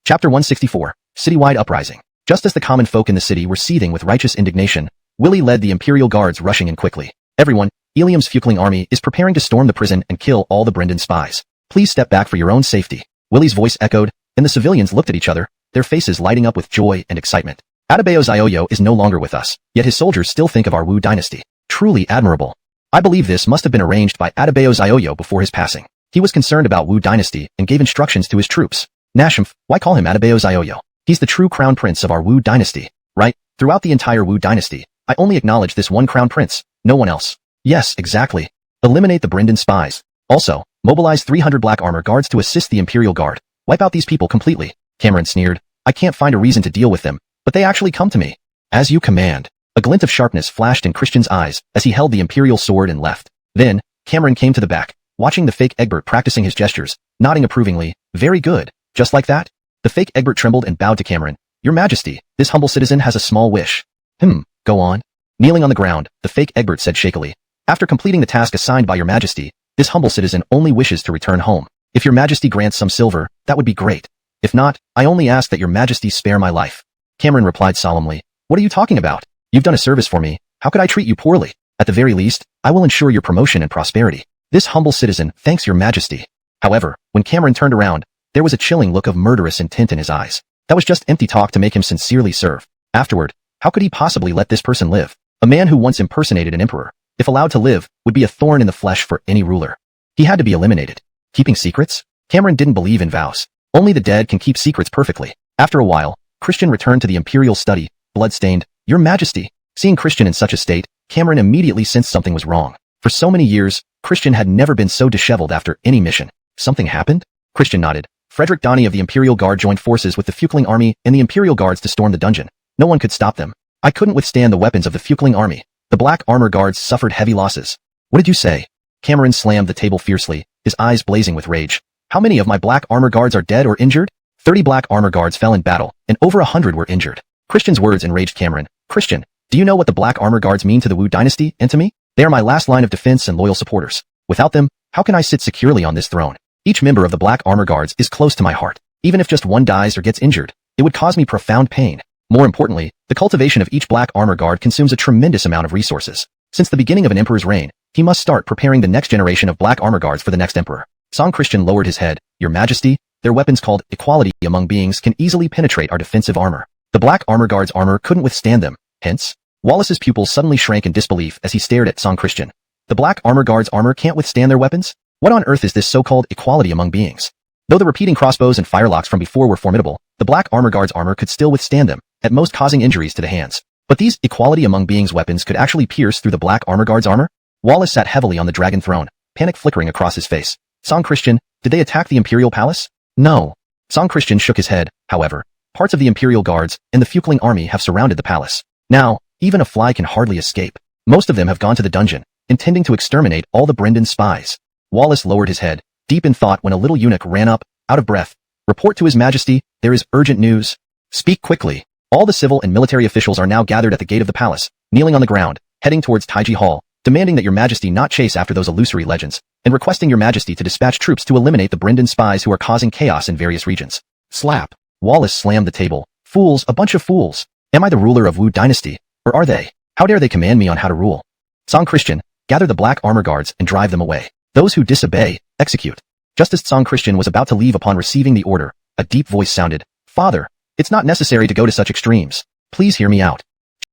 Chapter 164. Citywide Uprising. Just as the common folk in the city were seething with righteous indignation, Willie led the Imperial Guards rushing in quickly. Everyone, Ilium's Fuchling army is preparing to storm the prison and kill all the Brendan spies. Please step back for your own safety. Willie's voice echoed, and the civilians looked at each other, their faces lighting up with joy and excitement. Adebayo Zioyo is no longer with us, yet his soldiers still think of our Wu Dynasty. Truly admirable. I believe this must have been arranged by Adebayo Zioyo before his passing. He was concerned about Wu Dynasty and gave instructions to his troops. Nashimf, why call him Adebayo Zioyo? He's the true crown prince of our Wu Dynasty, right? Throughout the entire Wu Dynasty, I only acknowledge this one crown prince, no one else. Yes, exactly. Eliminate the Brendan spies. Also, mobilize 300 black armor guards to assist the Imperial Guard. Wipe out these people completely. Cameron sneered. I can't find a reason to deal with them, but they actually come to me. As you command. A glint of sharpness flashed in Christian's eyes as he held the Imperial sword and left. Then, Cameron came to the back, watching the fake Egbert practicing his gestures, nodding approvingly. Very good. Just like that? The fake Egbert trembled and bowed to Cameron. Your Majesty, this humble citizen has a small wish. Go on. Kneeling on the ground, the fake Egbert said shakily. After completing the task assigned by Your Majesty, this humble citizen only wishes to return home. If Your Majesty grants some silver, that would be great. If not, I only ask that Your Majesty spare my life. Cameron replied solemnly. What are you talking about? You've done a service for me. How could I treat you poorly? At the very least, I will ensure your promotion and prosperity. This humble citizen thanks Your Majesty. However, when Cameron turned around, there was a chilling look of murderous intent in his eyes. That was just empty talk to make him sincerely serve. Afterward, how could he possibly let this person live? A man who once impersonated an emperor, if allowed to live, would be a thorn in the flesh for any ruler. He had to be eliminated. Keeping secrets? Cameron didn't believe in vows. Only the dead can keep secrets perfectly. After a while, Christian returned to the Imperial study, blood-stained. Your Majesty. Seeing Christian in such a state, Cameron immediately sensed something was wrong. For so many years, Christian had never been so disheveled after any mission. Something happened? Christian nodded. Frederick Donny of the Imperial Guard joined forces with the Fuchling army and the Imperial Guards to storm the dungeon. No one could stop them. I couldn't withstand the weapons of the Fuchling army. The black armor guards suffered heavy losses. What did you say? Cameron slammed the table fiercely, his eyes blazing with rage. How many of my black armor guards are dead or injured? 30 black armor guards fell in battle, and over 100 were injured. Christian's words enraged Cameron. Christian, do you know what the black armor guards mean to the Wu Dynasty and to me? They are my last line of defense and loyal supporters. Without them, how can I sit securely on this throne? Each member of the black armor guards is close to my heart. Even if just one dies or gets injured, it would cause me profound pain. More importantly, the cultivation of each black armor guard consumes a tremendous amount of resources. Since the beginning of an emperor's reign, he must start preparing the next generation of black armor guards for the next emperor. Song Christian lowered his head. Your Majesty, their weapons called equality among beings can easily penetrate our defensive armor. The black armor guard's armor couldn't withstand them, hence. Wallace's pupils suddenly shrank in disbelief as he stared at Song Christian. The black armor guard's armor can't withstand their weapons? What on earth is this so-called equality among beings? Though the repeating crossbows and firelocks from before were formidable, the black armor guard's armor could still withstand them, at most causing injuries to the hands. But these equality among beings weapons could actually pierce through the black armor guard's armor? Wallace sat heavily on the dragon throne, panic flickering across his face. Song Christian, did they attack the Imperial Palace? No. Song Christian shook his head. However, parts of the Imperial Guards and the Fueling Army have surrounded the palace. Now, even a fly can hardly escape. Most of them have gone to the dungeon, intending to exterminate all the Brendan spies. Wallace lowered his head, deep in thought when a little eunuch ran up, out of breath. Report to His Majesty, there is urgent news. Speak quickly. All the civil and military officials are now gathered at the gate of the palace, kneeling on the ground, heading towards Taiji Hall, demanding that Your Majesty not chase after those illusory legends, and requesting Your Majesty to dispatch troops to eliminate the Brendan spies who are causing chaos in various regions. Slap. Wallace slammed the table. Fools, a bunch of fools. Am I the ruler of Wu Dynasty? Or are they? How dare they command me on how to rule? Song Christian, gather the black armor guards and drive them away. Those who disobey, execute. Just as Song Christian was about to leave upon receiving the order, a deep voice sounded. Father, it's not necessary to go to such extremes. Please hear me out.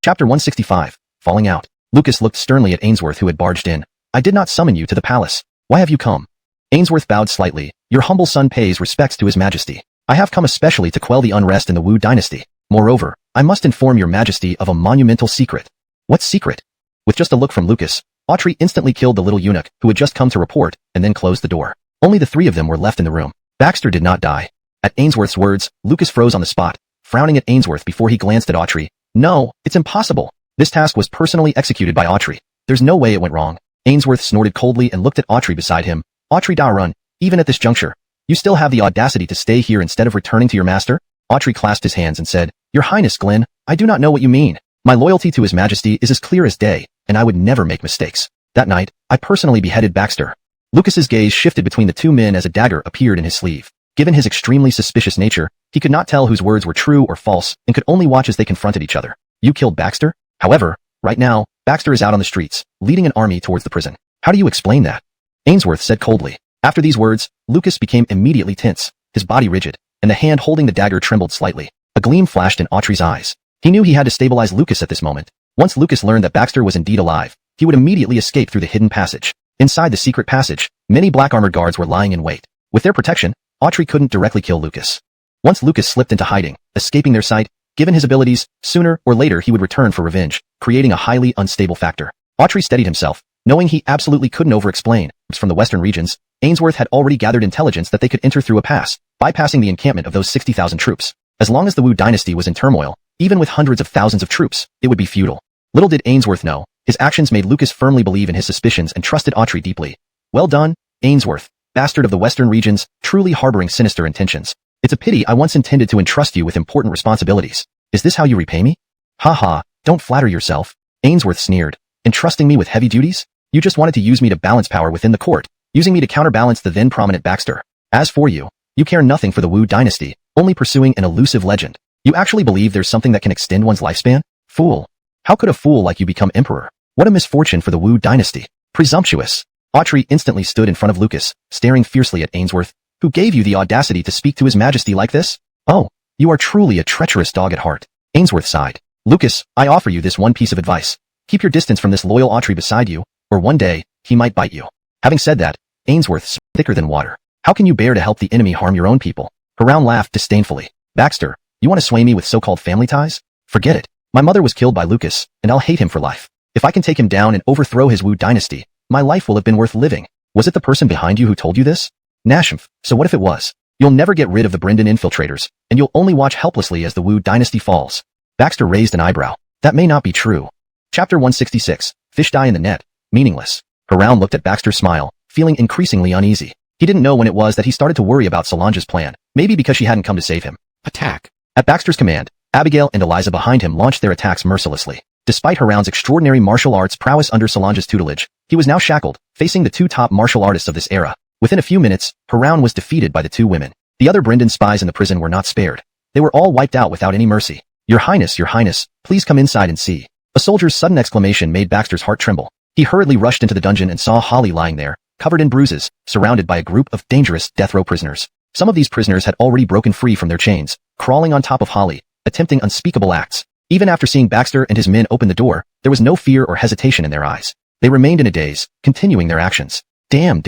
Chapter 165, Falling Out. Lucas looked sternly at Ainsworth who had barged in. I did not summon you to the palace. Why have you come? Ainsworth bowed slightly. Your humble son pays respects to His Majesty. I have come especially to quell the unrest in the Wu Dynasty. Moreover, I must inform Your Majesty of a monumental secret. What secret? With just a look from Lucas, Autry instantly killed the little eunuch who had just come to report and then closed the door. Only the three of them were left in the room. Baxter did not die. At Ainsworth's words, Lucas froze on the spot, frowning at Ainsworth before he glanced at Autry. No, it's impossible. This task was personally executed by Autry. There's no way it went wrong. Ainsworth snorted coldly and looked at Autry beside him. Autry Darun, even at this juncture, you still have the audacity to stay here instead of returning to your master? Autry clasped his hands and said, Your Highness Glenn, I do not know what you mean. My loyalty to His Majesty is as clear as day, and I would never make mistakes. That night, I personally beheaded Baxter. Lucas's gaze shifted between the two men as a dagger appeared in his sleeve. Given his extremely suspicious nature, he could not tell whose words were true or false and could only watch as they confronted each other. You killed Baxter? However, right now, Baxter is out on the streets, leading an army towards the prison. How do you explain that? Ainsworth said coldly. After these words, Lucas became immediately tense, his body rigid, and the hand holding the dagger trembled slightly. A gleam flashed in Autry's eyes. He knew he had to stabilize Lucas at this moment. Once Lucas learned that Baxter was indeed alive, he would immediately escape through the hidden passage. Inside the secret passage, many black armored guards were lying in wait. With their protection, Autry couldn't directly kill Lucas. Once Lucas slipped into hiding, escaping their sight, given his abilities, sooner or later he would return for revenge, creating a highly unstable factor. Autry steadied himself, knowing he absolutely couldn't over-explain. From the western regions, Ainsworth had already gathered intelligence that they could enter through a pass, bypassing the encampment of those 60,000 troops. As long as the Wu Dynasty was in turmoil, even with hundreds of thousands of troops, it would be futile. Little did Ainsworth know, his actions made Lucas firmly believe in his suspicions and trusted Autry deeply. Well done, Ainsworth, bastard of the western regions, truly harboring sinister intentions. It's a pity I once intended to entrust you with important responsibilities. Is this how you repay me? Ha ha, don't flatter yourself. Ainsworth sneered. Entrusting me with heavy duties? You just wanted to use me to balance power within the court, using me to counterbalance the then prominent Baxter. As for you, you care nothing for the Wu Dynasty, only pursuing an elusive legend. You actually believe there's something that can extend one's lifespan? Fool. How could a fool like you become emperor? What a misfortune for the Wu Dynasty. Presumptuous. Autry instantly stood in front of Lucas, staring fiercely at Ainsworth. Who gave you the audacity to speak to His Majesty like this? Oh, you are truly a treacherous dog at heart. Ainsworth sighed. Lucas, I offer you this one piece of advice. Keep your distance from this loyal Autry beside you, or one day, he might bite you. Having said that, Ainsworth spoke thicker than water. How can you bear to help the enemy harm your own people? Haroun laughed disdainfully. Baxter, you want to sway me with so-called family ties? Forget it. My mother was killed by Lucas, and I'll hate him for life. If I can take him down and overthrow his Wu Dynasty, my life will have been worth living. Was it the person behind you who told you this? Nashmph, so what if it was? You'll never get rid of the Brendan infiltrators, and you'll only watch helplessly as the Wu Dynasty falls. Baxter raised an eyebrow. That may not be true. Chapter 166, Fish Die in the Net, Meaningless. Haroun looked at Baxter's smile, feeling increasingly uneasy. He didn't know when it was that he started to worry about Solange's plan, maybe because she hadn't come to save him. Attack. At Baxter's command, Abigail and Eliza behind him launched their attacks mercilessly. Despite Haroun's extraordinary martial arts prowess under Solange's tutelage, he was now shackled, facing the two top martial artists of this era. Within a few minutes, Haroun was defeated by the two women. The other Brendan spies in the prison were not spared. They were all wiped out without any mercy. Your Highness, please come inside and see. A soldier's sudden exclamation made Baxter's heart tremble. He hurriedly rushed into the dungeon and saw Holly lying there, covered in bruises, surrounded by a group of dangerous death row prisoners. Some of these prisoners had already broken free from their chains, crawling on top of Holly, attempting unspeakable acts. Even after seeing Baxter and his men open the door, there was no fear or hesitation in their eyes. They remained in a daze, continuing their actions. Damn.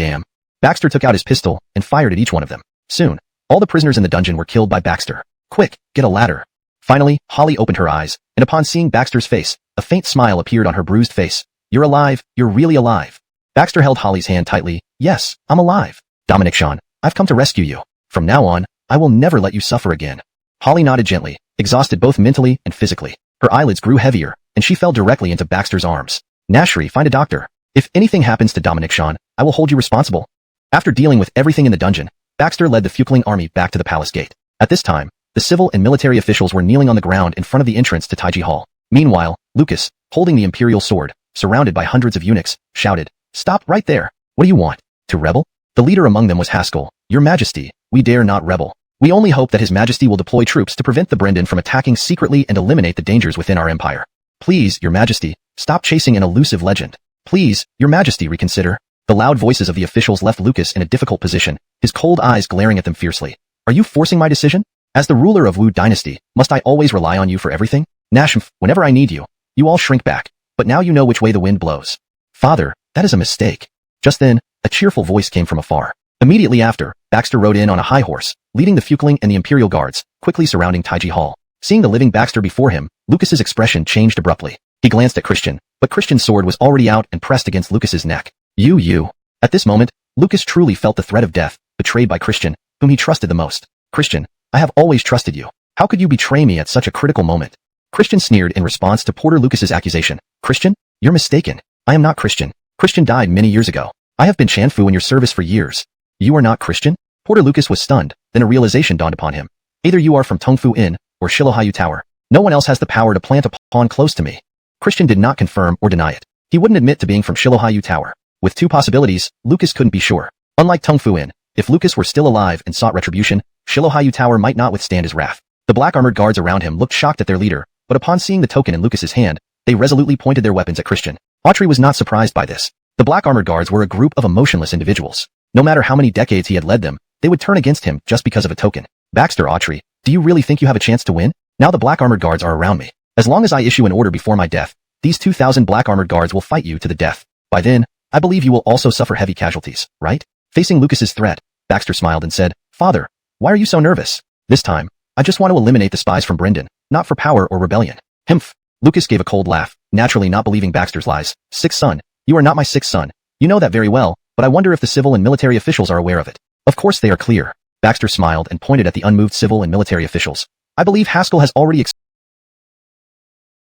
Baxter took out his pistol and fired at each one of them. Soon, all the prisoners in the dungeon were killed by Baxter. Quick, get a ladder. Finally, Holly opened her eyes, and upon seeing Baxter's face, a faint smile appeared on her bruised face. You're alive, you're really alive. Baxter held Holly's hand tightly. Yes, I'm alive. Dominic Sean, I've come to rescue you. From now on, I will never let you suffer again. Holly nodded gently, exhausted both mentally and physically. Her eyelids grew heavier, and she fell directly into Baxter's arms. Nashri, find a doctor. If anything happens to Dominic Sean, I will hold you responsible. After dealing with everything in the dungeon, Baxter led the Fueling army back to the palace gate. At this time, the civil and military officials were kneeling on the ground in front of the entrance to Taiji Hall. Meanwhile, Lucas, holding the imperial sword, surrounded by hundreds of eunuchs, shouted, Stop right there. What do you want? To rebel? The leader among them was Haskell. Your Majesty, we dare not rebel. We only hope that His Majesty will deploy troops to prevent the Brendan from attacking secretly and eliminate the dangers within our empire. Please, Your Majesty, stop chasing an elusive legend. Please, Your Majesty, reconsider. The loud voices of the officials left Lucas in a difficult position, his cold eyes glaring at them fiercely. Are you forcing my decision? As the ruler of Wu Dynasty, must I always rely on you for everything? Nashmf, whenever I need you, you all shrink back, but now you know which way the wind blows. Father, that is a mistake. Just then, a cheerful voice came from afar. Immediately after, Baxter rode in on a high horse, leading the Fueling and the Imperial Guards, quickly surrounding Taiji Hall. Seeing the living Baxter before him, Lucas's expression changed abruptly. He glanced at Christian, but Christian's sword was already out and pressed against Lucas's neck. You. At this moment, Lucas truly felt the threat of death, betrayed by Christian, whom he trusted the most. Christian, I have always trusted you. How could you betray me at such a critical moment? Christian sneered in response to Porter Lucas's accusation. Christian, you're mistaken. I am not Christian. Christian died many years ago. I have been Chanfu in your service for years. You are not Christian? Porter Lucas was stunned, then a realization dawned upon him. Either you are from Tongfu Inn, or Shilohaiyu Tower. No one else has the power to plant a pawn close to me. Christian did not confirm or deny it. He wouldn't admit to being from Shilohaiyu Tower. With two possibilities, Lucas couldn't be sure. Unlike Tongfu Inn, if Lucas were still alive and sought retribution, Shilohaiyu Tower might not withstand his wrath. The black armored guards around him looked shocked at their leader, but upon seeing the token in Lucas's hand, they resolutely pointed their weapons at Christian. Autry was not surprised by this. The black armored guards were a group of emotionless individuals. No matter how many decades he had led them, they would turn against him just because of a token. Baxter Autry, do you really think you have a chance to win? Now the black armored guards are around me. As long as I issue an order before my death, these 2,000 black armored guards will fight you to the death. By then, I believe you will also suffer heavy casualties, right? Facing Lucas's threat, Baxter smiled and said, Father, why are you so nervous? This time, I just want to eliminate the spies from Brendan, not for power or rebellion. Humph. Lucas gave a cold laugh, naturally not believing Baxter's lies. Sixth son, you are not my sixth son. You know that very well, but I wonder if the civil and military officials are aware of it. Of course they are clear. Baxter smiled and pointed at the unmoved civil and military officials. I believe Haskell has already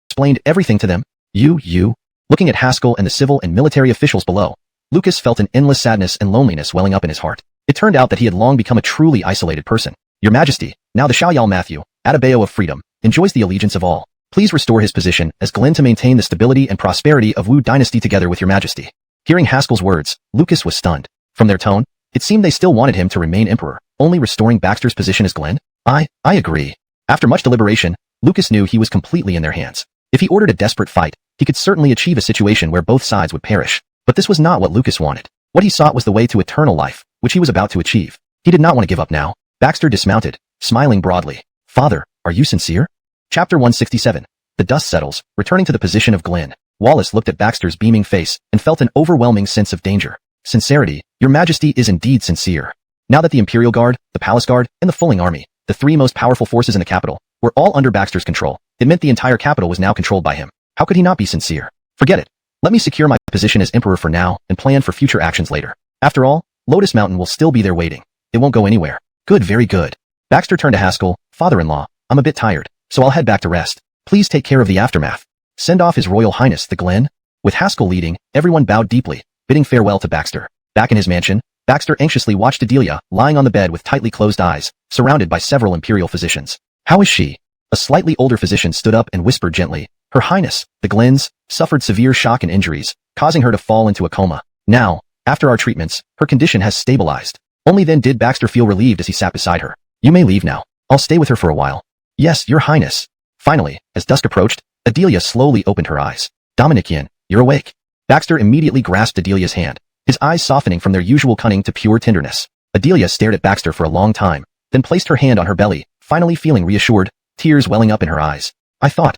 explained everything to them. You. Looking at Haskell and the civil and military officials below, Lucas felt an endless sadness and loneliness welling up in his heart. It turned out that he had long become a truly isolated person. Your Majesty, now the Xiaoyao Matthew, Atabeo of Freedom, enjoys the allegiance of all. Please restore his position as Glenn to maintain the stability and prosperity of Wu Dynasty together with Your Majesty. Hearing Haskell's words, Lucas was stunned. From their tone, it seemed they still wanted him to remain emperor, only restoring Baxter's position as Glenn. I agree. After much deliberation, Lucas knew he was completely in their hands. If he ordered a desperate fight, he could certainly achieve a situation where both sides would perish. But this was not what Lucas wanted. What he sought was the way to eternal life, which he was about to achieve. He did not want to give up now. Baxter dismounted, smiling broadly. Father, are you sincere? Chapter 167. The dust settles, returning to the position of Glenn. Wallace looked at Baxter's beaming face and felt an overwhelming sense of danger. Sincerity, Your Majesty is indeed sincere. Now that the Imperial Guard, the Palace Guard, and the Fueling Army, the three most powerful forces in the capital, were all under Baxter's control, it meant the entire capital was now controlled by him. How could he not be sincere? Forget it. Let me secure my position as emperor for now and plan for future actions later. After all, Lotus Mountain will still be there waiting. It won't go anywhere. Good, very good. Baxter turned to Haskell. Father-in-law, I'm a bit tired, so I'll head back to rest. Please take care of the aftermath. Send off His Royal Highness the Glen. With Haskell leading, everyone bowed deeply, bidding farewell to Baxter. Back in his mansion, Baxter anxiously watched Adelia, lying on the bed with tightly closed eyes, surrounded by several imperial physicians. How is she? A slightly older physician stood up and whispered gently. Her Highness, the Glens, suffered severe shock and injuries, causing her to fall into a coma. Now, after our treatments, her condition has stabilized. Only then did Baxter feel relieved as he sat beside her. You may leave now. I'll stay with her for a while. Yes, Your Highness. Finally, as dusk approached, Adelia slowly opened her eyes. Dominikian, you're awake. Baxter immediately grasped Adelia's hand, his eyes softening from their usual cunning to pure tenderness. Adelia stared at Baxter for a long time, then placed her hand on her belly, finally feeling reassured, tears welling up in her eyes. I thought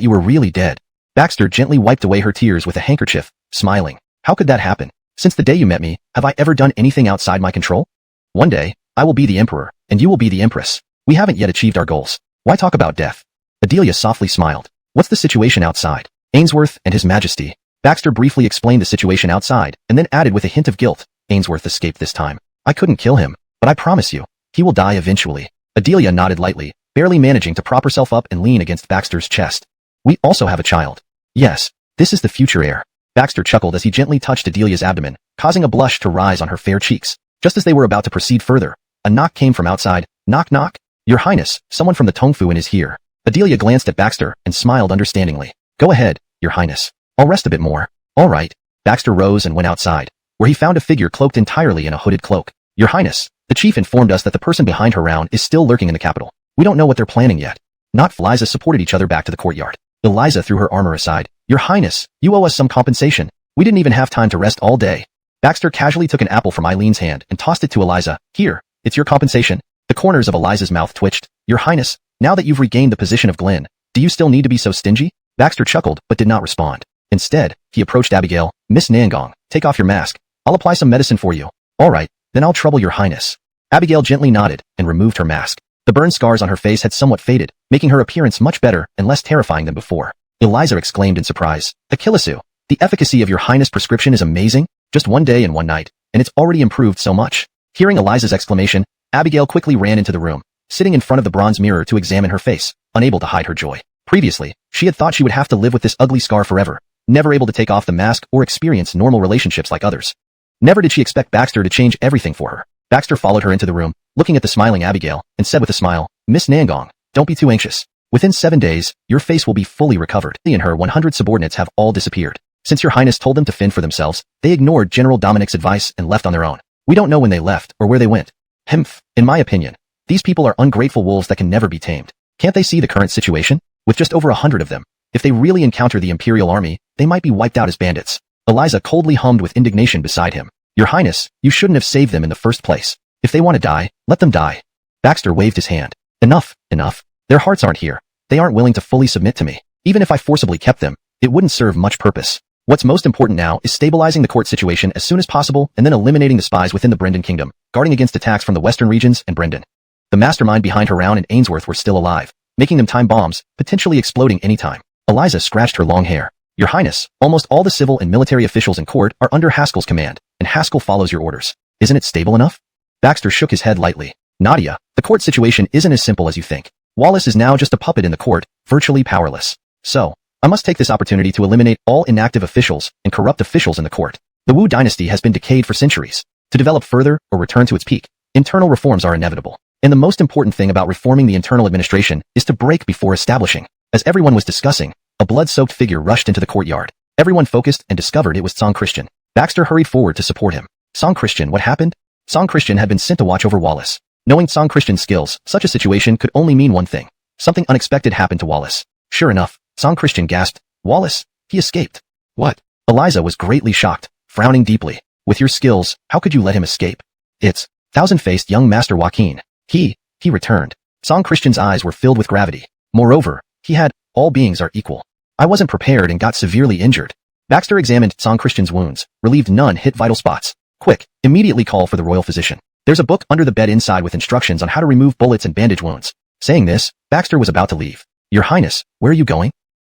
you were really dead. Baxter gently wiped away her tears with a handkerchief, smiling. How could that happen? Since the day you met me, have I ever done anything outside my control? One day, I will be the emperor, and you will be the empress. We haven't yet achieved our goals. Why talk about death? Adelia softly smiled. What's the situation outside? Ainsworth and his majesty. Baxter briefly explained the situation outside, and then added with a hint of guilt. Ainsworth escaped this time. I couldn't kill him, but I promise you, he will die eventually. Adelia nodded lightly, barely managing to prop herself up and lean against Baxter's chest. We also have a child. Yes, this is the future heir. Baxter chuckled as he gently touched Adelia's abdomen, causing a blush to rise on her fair cheeks. Just as they were about to proceed further, a knock came from outside. Knock knock. Your Highness, someone from the Tongfu Inn is here. Adelia glanced at Baxter and smiled understandingly. Go ahead, Your Highness. I'll rest a bit more. All right. Baxter rose and went outside, where he found a figure cloaked entirely in a hooded cloak. Your Highness, the chief informed us that the person behind her round is still lurking in the capital. We don't know what they're planning yet. Not Eliza supported each other back to the courtyard. Eliza threw her armor aside. Your Highness, you owe us some compensation. We didn't even have time to rest all day. Baxter casually took an apple from Eileen's hand and tossed it to Eliza. Here, it's your compensation. The corners of Eliza's mouth twitched. Your Highness, now that you've regained the position of Glenn, do you still need to be so stingy? Baxter chuckled, but did not respond. Instead, he approached Abigail. Miss Nangong, take off your mask. I'll apply some medicine for you. All right, then I'll trouble Your Highness. Abigail gently nodded and removed her mask. The burn scars on her face had somewhat faded, making her appearance much better and less terrifying than before. Eliza exclaimed in surprise. Achillesu, the efficacy of Your Highness' prescription is amazing. Just one day and one night, and it's already improved so much. Hearing Eliza's exclamation, Abigail quickly ran into the room, sitting in front of the bronze mirror to examine her face, unable to hide her joy. Previously, she had thought she would have to live with this ugly scar forever, never able to take off the mask or experience normal relationships like others. Never did she expect Baxter to change everything for her. Baxter followed her into the room, looking at the smiling Abigail, and said with a smile, Miss Nangong, don't be too anxious. Within 7 days, your face will be fully recovered. She and her 100 subordinates have all disappeared. Since Your Highness told them to fend for themselves, they ignored General Dominic's advice and left on their own. We don't know when they left or where they went. Hemph, in my opinion, these people are ungrateful wolves that can never be tamed. Can't they see the current situation? With just over 100 of them, if they really encounter the Imperial Army, they might be wiped out as bandits. Eliza coldly hummed with indignation beside him. Your Highness, you shouldn't have saved them in the first place. If they want to die, let them die. Baxter waved his hand. Enough, enough. Their hearts aren't here. They aren't willing to fully submit to me. Even if I forcibly kept them, it wouldn't serve much purpose. What's most important now is stabilizing the court situation as soon as possible and then eliminating the spies within the Brendan Kingdom, guarding against attacks from the western regions and Brendan. The mastermind behind Haroun and Ainsworth were still alive, making them time bombs, potentially exploding anytime. Eliza scratched her long hair. Your Highness, almost all the civil and military officials in court are under Haskell's command, and Haskell follows your orders. Isn't it stable enough? Baxter shook his head lightly. Nadia, the court situation isn't as simple as you think. Wallace is now just a puppet in the court, virtually powerless. So, I must take this opportunity to eliminate all inactive officials and corrupt officials in the court. The Wu Dynasty has been decayed for centuries. To develop further or return to its peak, internal reforms are inevitable. And the most important thing about reforming the internal administration is to break before establishing. As everyone was discussing, a blood-soaked figure rushed into the courtyard. Everyone focused and discovered it was Song Christian. Baxter hurried forward to support him. Song Christian, what happened? Song Christian had been sent to watch over Wallace. Knowing Song Christian's skills, such a situation could only mean one thing. Something unexpected happened to Wallace. Sure enough, Song Christian gasped. Wallace? He escaped. What? Eliza was greatly shocked, frowning deeply. With your skills, how could you let him escape? It's thousand-faced young Master Joaquin. He returned. Song Christian's eyes were filled with gravity. Moreover, he had, all beings are equal. I wasn't prepared and got severely injured. Baxter examined Song Christian's wounds, relieved none hit vital spots. Quick, immediately call for the royal physician. There's a book under the bed inside with instructions on how to remove bullets and bandage wounds. Saying this, Baxter was about to leave. Your Highness, where are you going?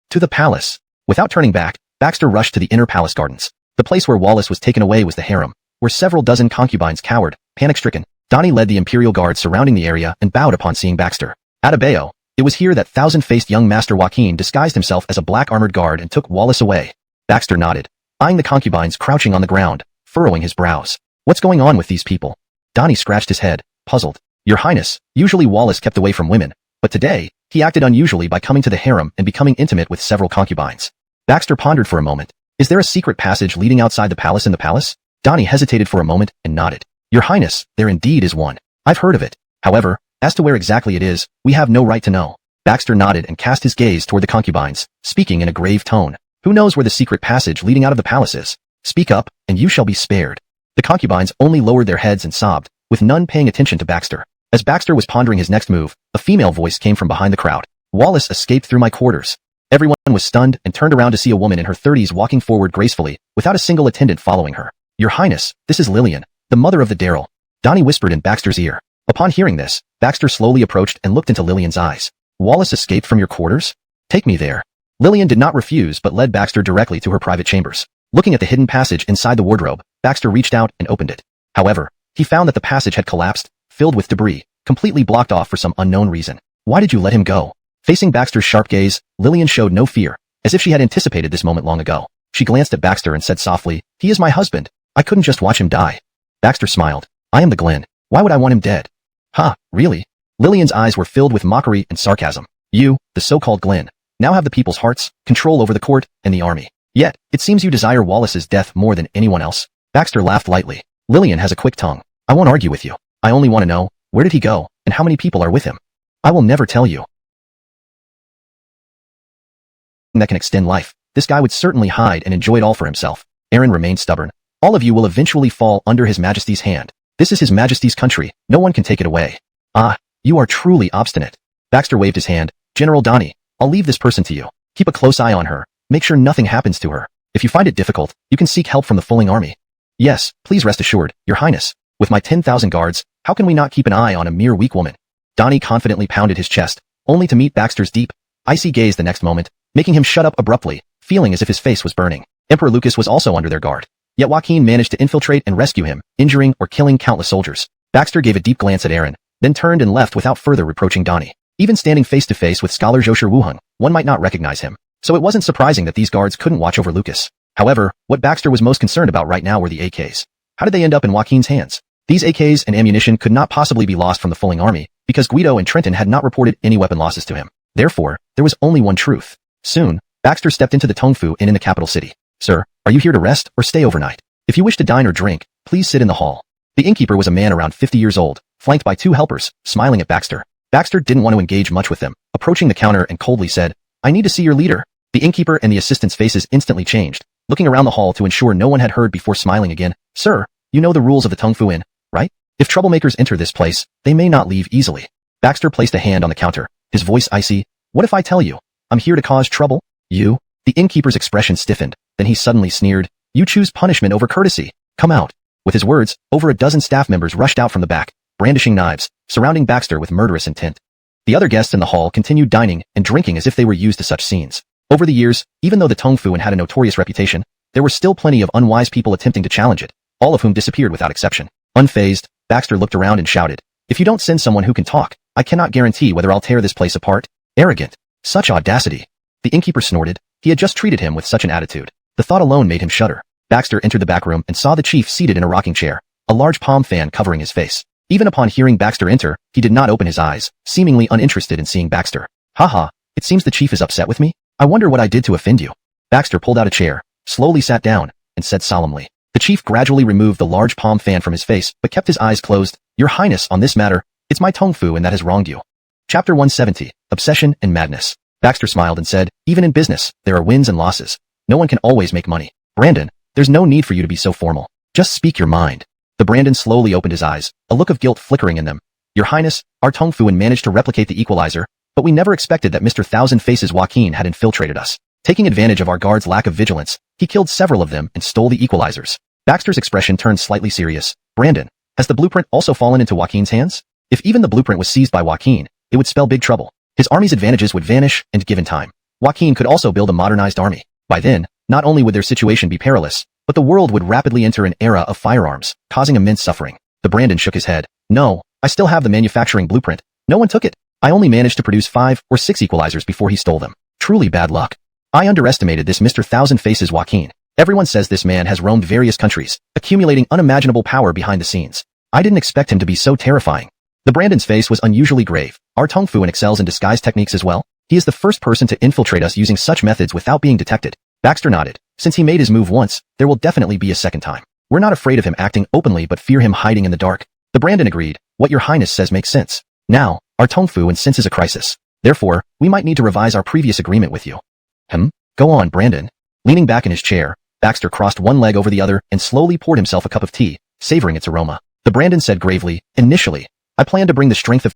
To the palace. Without turning back, Baxter rushed to the inner palace gardens. The place where Wallace was taken away was the harem, where several dozen concubines cowered, panic-stricken. Donnie led the Imperial Guard surrounding the area and bowed upon seeing Baxter. Atabeo, it was here that thousand-faced young Master Joaquin disguised himself as a black armored guard and took Wallace away. Baxter nodded, eyeing the concubines crouching on the ground, furrowing his brows. What's going on with these people? Donnie scratched his head, puzzled. Your Highness, usually Wallace kept away from women, but today, he acted unusually by coming to the harem and becoming intimate with several concubines. Baxter pondered for a moment. Is there a secret passage leading outside the palace in the palace? Donnie hesitated for a moment and nodded. Your Highness, there indeed is one. I've heard of it. However, as to where exactly it is, we have no right to know. Baxter nodded and cast his gaze toward the concubines, speaking in a grave tone. Who knows where the secret passage leading out of the palace is? Speak up, and you shall be spared. The concubines only lowered their heads and sobbed, with none paying attention to Baxter. As Baxter was pondering his next move, a female voice came from behind the crowd. Wallace escaped through my quarters. Everyone was stunned and turned around to see a woman in her 30s walking forward gracefully, without a single attendant following her. Your Highness, this is Lillian, the mother of the Daryl. Donnie whispered in Baxter's ear. Upon hearing this, Baxter slowly approached and looked into Lillian's eyes. Wallace escaped from your quarters? Take me there. Lillian did not refuse but led Baxter directly to her private chambers. Looking at the hidden passage inside the wardrobe, Baxter reached out and opened it. However, he found that the passage had collapsed, filled with debris, completely blocked off for some unknown reason. Why did you let him go? Facing Baxter's sharp gaze, Lillian showed no fear, as if she had anticipated this moment long ago. She glanced at Baxter and said softly, "He is my husband. I couldn't just watch him die." Baxter smiled. "I am the Glen. Why would I want him dead?" "Huh, really?" Lillian's eyes were filled with mockery and sarcasm. "You, the so-called Glen, now have the people's hearts, control over the court, and the army. Yet, it seems you desire Wallace's death more than anyone else." Baxter laughed lightly. "Lillian has a quick tongue. I won't argue with you. I only want to know, where did he go, and how many people are with him? I will never tell you. That can extend life. This guy would certainly hide and enjoy it all for himself." Aaron remained stubborn. "All of you will eventually fall under His Majesty's hand. This is His Majesty's country. No one can take it away." "Ah, you are truly obstinate." Baxter waved his hand. "General Donnie, I'll leave this person to you. Keep a close eye on her. Make sure nothing happens to her. If you find it difficult, you can seek help from the fulling army." "Yes, please rest assured, Your Highness. With my 10,000 guards, how can we not keep an eye on a mere weak woman?" Donnie confidently pounded his chest, only to meet Baxter's deep, icy gaze the next moment, making him shut up abruptly, feeling as if his face was burning. Emperor Lucas was also under their guard. Yet Joaquin managed to infiltrate and rescue him, injuring or killing countless soldiers. Baxter gave a deep glance at Aaron, then turned and left without further reproaching Donnie. Even standing face to face with scholar Zhou Wuheng, one might not recognize him. So it wasn't surprising that these guards couldn't watch over Lucas. However, what Baxter was most concerned about right now were the AKs. How did they end up in Joaquin's hands? These AKs and ammunition could not possibly be lost from the fulling army, because Guido and Trenton had not reported any weapon losses to him. Therefore, there was only one truth. Soon, Baxter stepped into the Tongfu Inn in the capital city. "Sir, are you here to rest or stay overnight? If you wish to dine or drink, please sit in the hall." The innkeeper was a man around 50 years old, flanked by two helpers, smiling at Baxter. Baxter didn't want to engage much with them, approaching the counter and coldly said, "I need to see your leader." The innkeeper and the assistant's faces instantly changed, looking around the hall to ensure no one had heard before smiling again. "Sir, you know the rules of the Tongfu Inn, right? If troublemakers enter this place, they may not leave easily." Baxter placed a hand on the counter, his voice icy. "What if I tell you, I'm here to cause trouble? You?" The innkeeper's expression stiffened, then he suddenly sneered, "You choose punishment over courtesy. Come out." With his words, over a dozen staff members rushed out from the back, brandishing knives, surrounding Baxter with murderous intent. The other guests in the hall continued dining and drinking as if they were used to such scenes. Over the years, even though the Tongfu Inn had a notorious reputation, there were still plenty of unwise people attempting to challenge it, all of whom disappeared without exception. Unfazed, Baxter looked around and shouted, "If you don't send someone who can talk, I cannot guarantee whether I'll tear this place apart." Arrogant. Such audacity. The innkeeper snorted. He had just treated him with such an attitude. The thought alone made him shudder. Baxter entered the back room and saw the chief seated in a rocking chair, a large palm fan covering his face. Even upon hearing Baxter enter, he did not open his eyes, seemingly uninterested in seeing Baxter. "Haha, it seems the chief is upset with me? I wonder what I did to offend you." Baxter pulled out a chair, slowly sat down, and said solemnly. The chief gradually removed the large palm fan from his face, but kept his eyes closed. "Your Highness, on this matter, it's my Tongfu and that has wronged you." Chapter 170, Obsession and Madness. Baxter smiled and said, "Even in business, there are wins and losses. No one can always make money. Brandon, there's no need for you to be so formal. Just speak your mind." The Brandon slowly opened his eyes, a look of guilt flickering in them. "Your Highness, our Tongfu Inn managed to replicate the equalizer, but we never expected that Mr. Thousand Faces Joaquin had infiltrated us. Taking advantage of our guards' lack of vigilance, he killed several of them and stole the equalizers." Baxter's expression turned slightly serious. "Brandon, has the blueprint also fallen into Joaquin's hands? If even the blueprint was seized by Joaquin, it would spell big trouble. His army's advantages would vanish, and given time, Joaquin could also build a modernized army. By then, not only would their situation be perilous, but the world would rapidly enter an era of firearms, causing immense suffering." The Brandon shook his head. "No, I still have the manufacturing blueprint. No one took it. I only managed to produce 5 or 6 equalizers before he stole them. Truly bad luck. I underestimated this Mr. Thousand Faces Joaquin. Everyone says this man has roamed various countries, accumulating unimaginable power behind the scenes. I didn't expect him to be so terrifying." The Brandon's face was unusually grave. "Our Tongfu Inn excels in disguise techniques as well. He is the first person to infiltrate us using such methods without being detected." Baxter nodded. "Since he made his move once, there will definitely be a second time. We're not afraid of him acting openly but fear him hiding in the dark." The Brandon agreed. "What your Highness says makes sense. Now, our Tongfu Inn senses a crisis. Therefore, we might need to revise our previous agreement with you. Go on, Brandon. Leaning back in his chair, Baxter crossed one leg over the other and slowly poured himself a cup of tea, savoring its aroma. The Brandon said gravely, initially, I plan to bring the strength of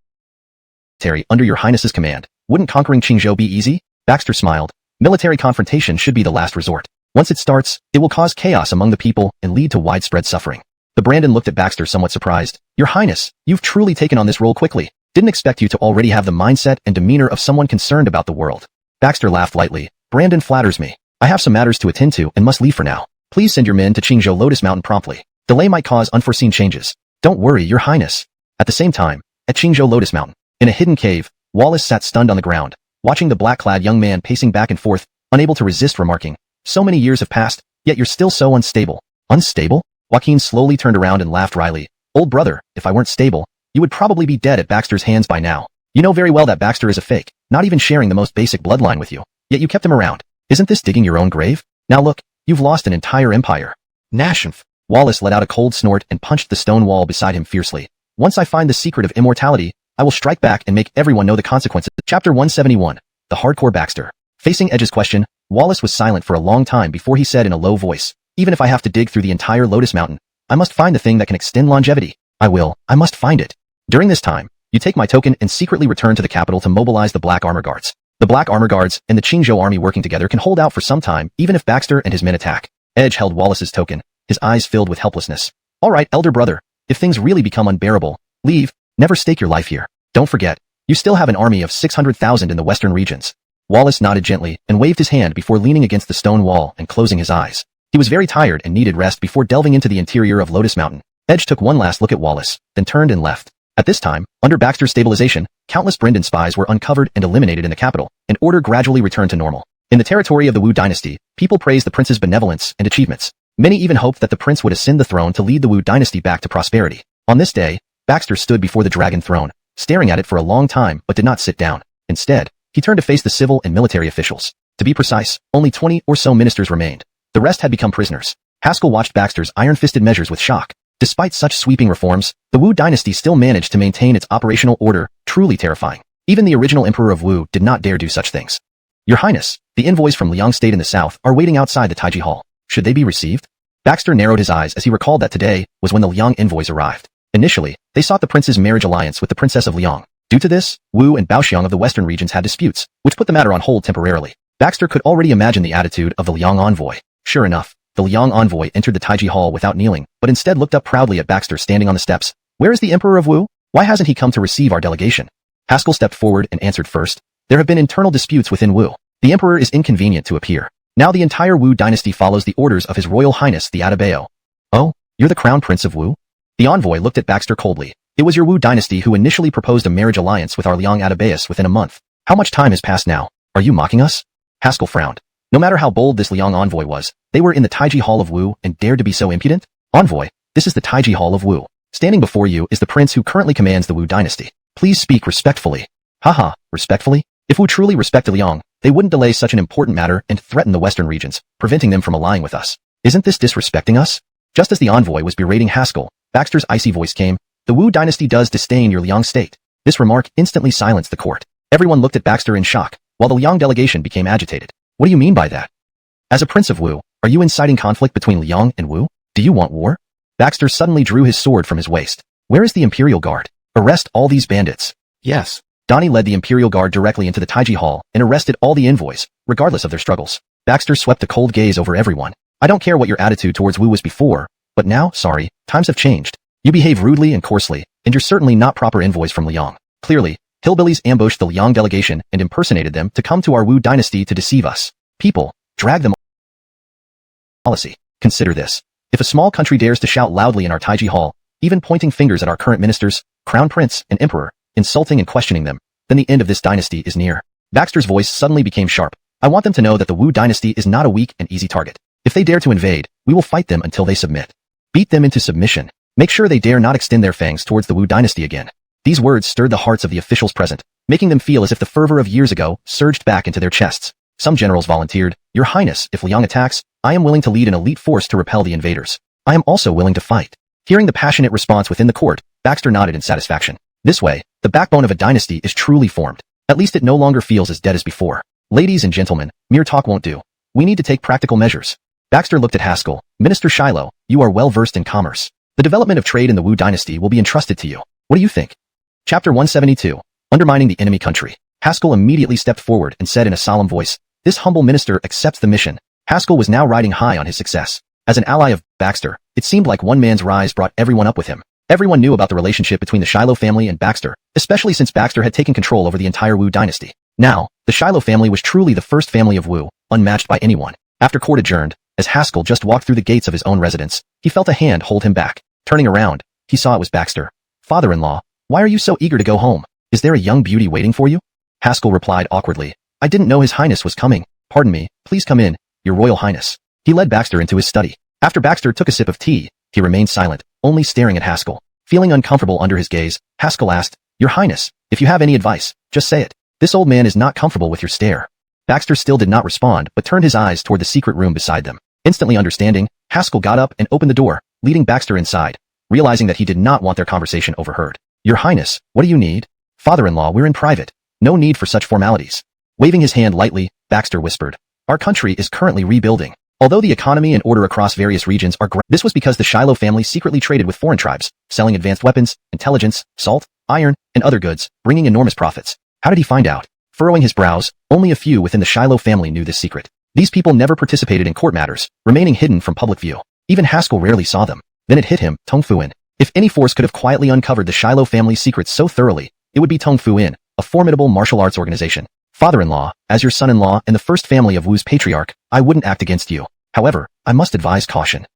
military under your highness's command. Wouldn't conquering Qingzhou be easy? Baxter smiled. Military confrontation should be the last resort. Once it starts, it will cause chaos among the people and lead to widespread suffering. The Brandon looked at Baxter somewhat surprised. Your Highness, you've truly taken on this role quickly. Didn't expect you to already have the mindset and demeanor of someone concerned about the world. Baxter laughed lightly. Brandon flatters me. I have some matters to attend to and must leave for now. Please send your men to Qingzhou Lotus Mountain promptly. Delay might cause unforeseen changes. Don't worry, Your Highness. At the same time, at Qingzhou Lotus Mountain, in a hidden cave, Wallace sat stunned on the ground, watching the black-clad young man pacing back and forth, unable to resist remarking, so many years have passed, yet you're still so unstable. Unstable? Joaquin slowly turned around and laughed wryly. Old brother, if I weren't stable, you would probably be dead at Baxter's hands by now. You know very well that Baxter is a fake, not even sharing the most basic bloodline with you, yet you kept him around. Isn't this digging your own grave? Now look, you've lost an entire empire. Nashmph. Wallace let out a cold snort and punched the stone wall beside him fiercely. Once I find the secret of immortality, I will strike back and make everyone know the consequences. Chapter 171. The Hardcore Baxter. Facing Edge's question, Wallace was silent for a long time before he said in a low voice, even if I have to dig through the entire Lotus Mountain, I must find the thing that can extend longevity. I must find it. During this time, you take my token and secretly return to the capital to mobilize the Black Armor Guards. The Black Armor Guards and the Qingzhou army working together can hold out for some time even if Baxter and his men attack. Edge held Wallace's token, his eyes filled with helplessness. All right, elder brother, if things really become unbearable, leave, never stake your life here. Don't forget, you still have an army of 600,000 in the western regions. Wallace nodded gently and waved his hand before leaning against the stone wall and closing his eyes. He was very tired and needed rest before delving into the interior of Lotus Mountain. Edge took one last look at Wallace, then turned and left. At this time, under Baxter's stabilization, countless Brendan spies were uncovered and eliminated in the capital, and order gradually returned to normal. In the territory of the Wu Dynasty, people praised the prince's benevolence and achievements. Many even hoped that the prince would ascend the throne to lead the Wu Dynasty back to prosperity. On this day, Baxter stood before the dragon throne, staring at it for a long time but did not sit down. Instead, he turned to face the civil and military officials. To be precise, only 20 or so ministers remained. The rest had become prisoners. Haskell watched Baxter's iron-fisted measures with shock. Despite such sweeping reforms, the Wu Dynasty still managed to maintain its operational order, truly terrifying. Even the original emperor of Wu did not dare do such things. Your Highness, the envoys from Liang State in the south are waiting outside the Taiji Hall. Should they be received? Baxter narrowed his eyes as he recalled that today was when the Liang envoys arrived. Initially, they sought the prince's marriage alliance with the Princess of Liang. Due to this, Wu and Baoxiang of the western regions had disputes, which put the matter on hold temporarily. Baxter could already imagine the attitude of the Liang envoy. Sure enough, the Liang envoy entered the Taiji Hall without kneeling, but instead looked up proudly at Baxter standing on the steps. Where is the Emperor of Wu? Why hasn't he come to receive our delegation? Haskell stepped forward and answered first. There have been internal disputes within Wu. The Emperor is inconvenient to appear. Now the entire Wu Dynasty follows the orders of His Royal Highness the Atabao. Oh, you're the Crown Prince of Wu? The envoy looked at Baxter coldly. It was your Wu Dynasty who initially proposed a marriage alliance with our Liang Atabaeus within a month. How much time has passed now? Are you mocking us? Haskell frowned. No matter how bold this Liang envoy was, they were in the Taiji Hall of Wu and dared to be so impudent? Envoy, this is the Taiji Hall of Wu. Standing before you is the prince who currently commands the Wu Dynasty. Please speak respectfully. Haha, respectfully? If Wu truly respected Liang, they wouldn't delay such an important matter and threaten the western regions, preventing them from allying with us. Isn't this disrespecting us? Just as the envoy was berating Haskell, Baxter's icy voice came. The Wu Dynasty does disdain your Liang state. This remark instantly silenced the court. Everyone looked at Baxter in shock, while the Liang delegation became agitated. What do you mean by that? As a prince of Wu, are you inciting conflict between Liang and Wu? Do you want war? Baxter suddenly drew his sword from his waist. Where is the Imperial Guard? Arrest all these bandits. Yes. Donnie led the Imperial Guard directly into the Taiji Hall and arrested all the envoys, regardless of their struggles. Baxter swept a cold gaze over everyone. I don't care what your attitude towards Wu was before, but now, sorry, times have changed. You behave rudely and coarsely, and you're certainly not proper envoys from Liang. Clearly, hillbillies ambushed the Liang delegation and impersonated them to come to our Wu Dynasty to deceive us. People, drag them policy. Consider this. If a small country dares to shout loudly in our Taiji Hall, even pointing fingers at our current ministers, Crown Prince and Emperor, insulting and questioning them, then the end of this dynasty is near. Baxter's voice suddenly became sharp. I want them to know that the Wu Dynasty is not a weak and easy target. If they dare to invade, we will fight them until they submit. Beat them into submission. Make sure they dare not extend their fangs towards the Wu Dynasty again. These words stirred the hearts of the officials present, making them feel as if the fervor of years ago surged back into their chests. Some generals volunteered, Your Highness, if Liang attacks, I am willing to lead an elite force to repel the invaders. I am also willing to fight. Hearing the passionate response within the court, Baxter nodded in satisfaction. This way, the backbone of a dynasty is truly formed. At least it no longer feels as dead as before. Ladies and gentlemen, mere talk won't do. We need to take practical measures. Baxter looked at Haskell. Minister Shiloh, you are well versed in commerce. The development of trade in the Wu Dynasty will be entrusted to you. What do you think? Chapter 172. Undermining the enemy country. Haskell immediately stepped forward and said in a solemn voice, "This humble minister accepts the mission." Haskell was now riding high on his success. As an ally of Baxter, it seemed like one man's rise brought everyone up with him. Everyone knew about the relationship between the Shiloh family and Baxter, especially since Baxter had taken control over the entire Wu Dynasty. Now, the Shiloh family was truly the first family of Wu, unmatched by anyone. After court adjourned, as Haskell just walked through the gates of his own residence, he felt a hand hold him back. Turning around, he saw it was Baxter. "Father-in-law, why are you so eager to go home? Is there a young beauty waiting for you?" Haskell replied awkwardly, "I didn't know His Highness was coming. Pardon me, please come in, Your Royal Highness." He led Baxter into his study. After Baxter took a sip of tea, he remained silent, only staring at Haskell. Feeling uncomfortable under his gaze, Haskell asked, "Your Highness, if you have any advice, just say it. This old man is not comfortable with your stare." Baxter still did not respond but turned his eyes toward the secret room beside them. Instantly understanding, Haskell got up and opened the door, leading Baxter inside, realizing that he did not want their conversation overheard. "Your Highness, what do you need?" "Father-in-law, we're in private. No need for such formalities." Waving his hand lightly, Baxter whispered, "Our country is currently rebuilding. Although the economy and order across various regions are this was because the Shiloh family secretly traded with foreign tribes, selling advanced weapons, intelligence, salt, iron, and other goods, bringing enormous profits. How did he find out? Furrowing his brows, only a few within the Shiloh family knew this secret. These people never participated in court matters, remaining hidden from public view. Even Haskell rarely saw them. Then it hit him, Tong Fu-in. If any force could have quietly uncovered the Shiloh family's secrets so thoroughly, it would be Tong Fu-in, a formidable martial arts organization. "Father-in-law, as your son-in-law and the first family of Wu's patriarch, I wouldn't act against you. However, I must advise caution.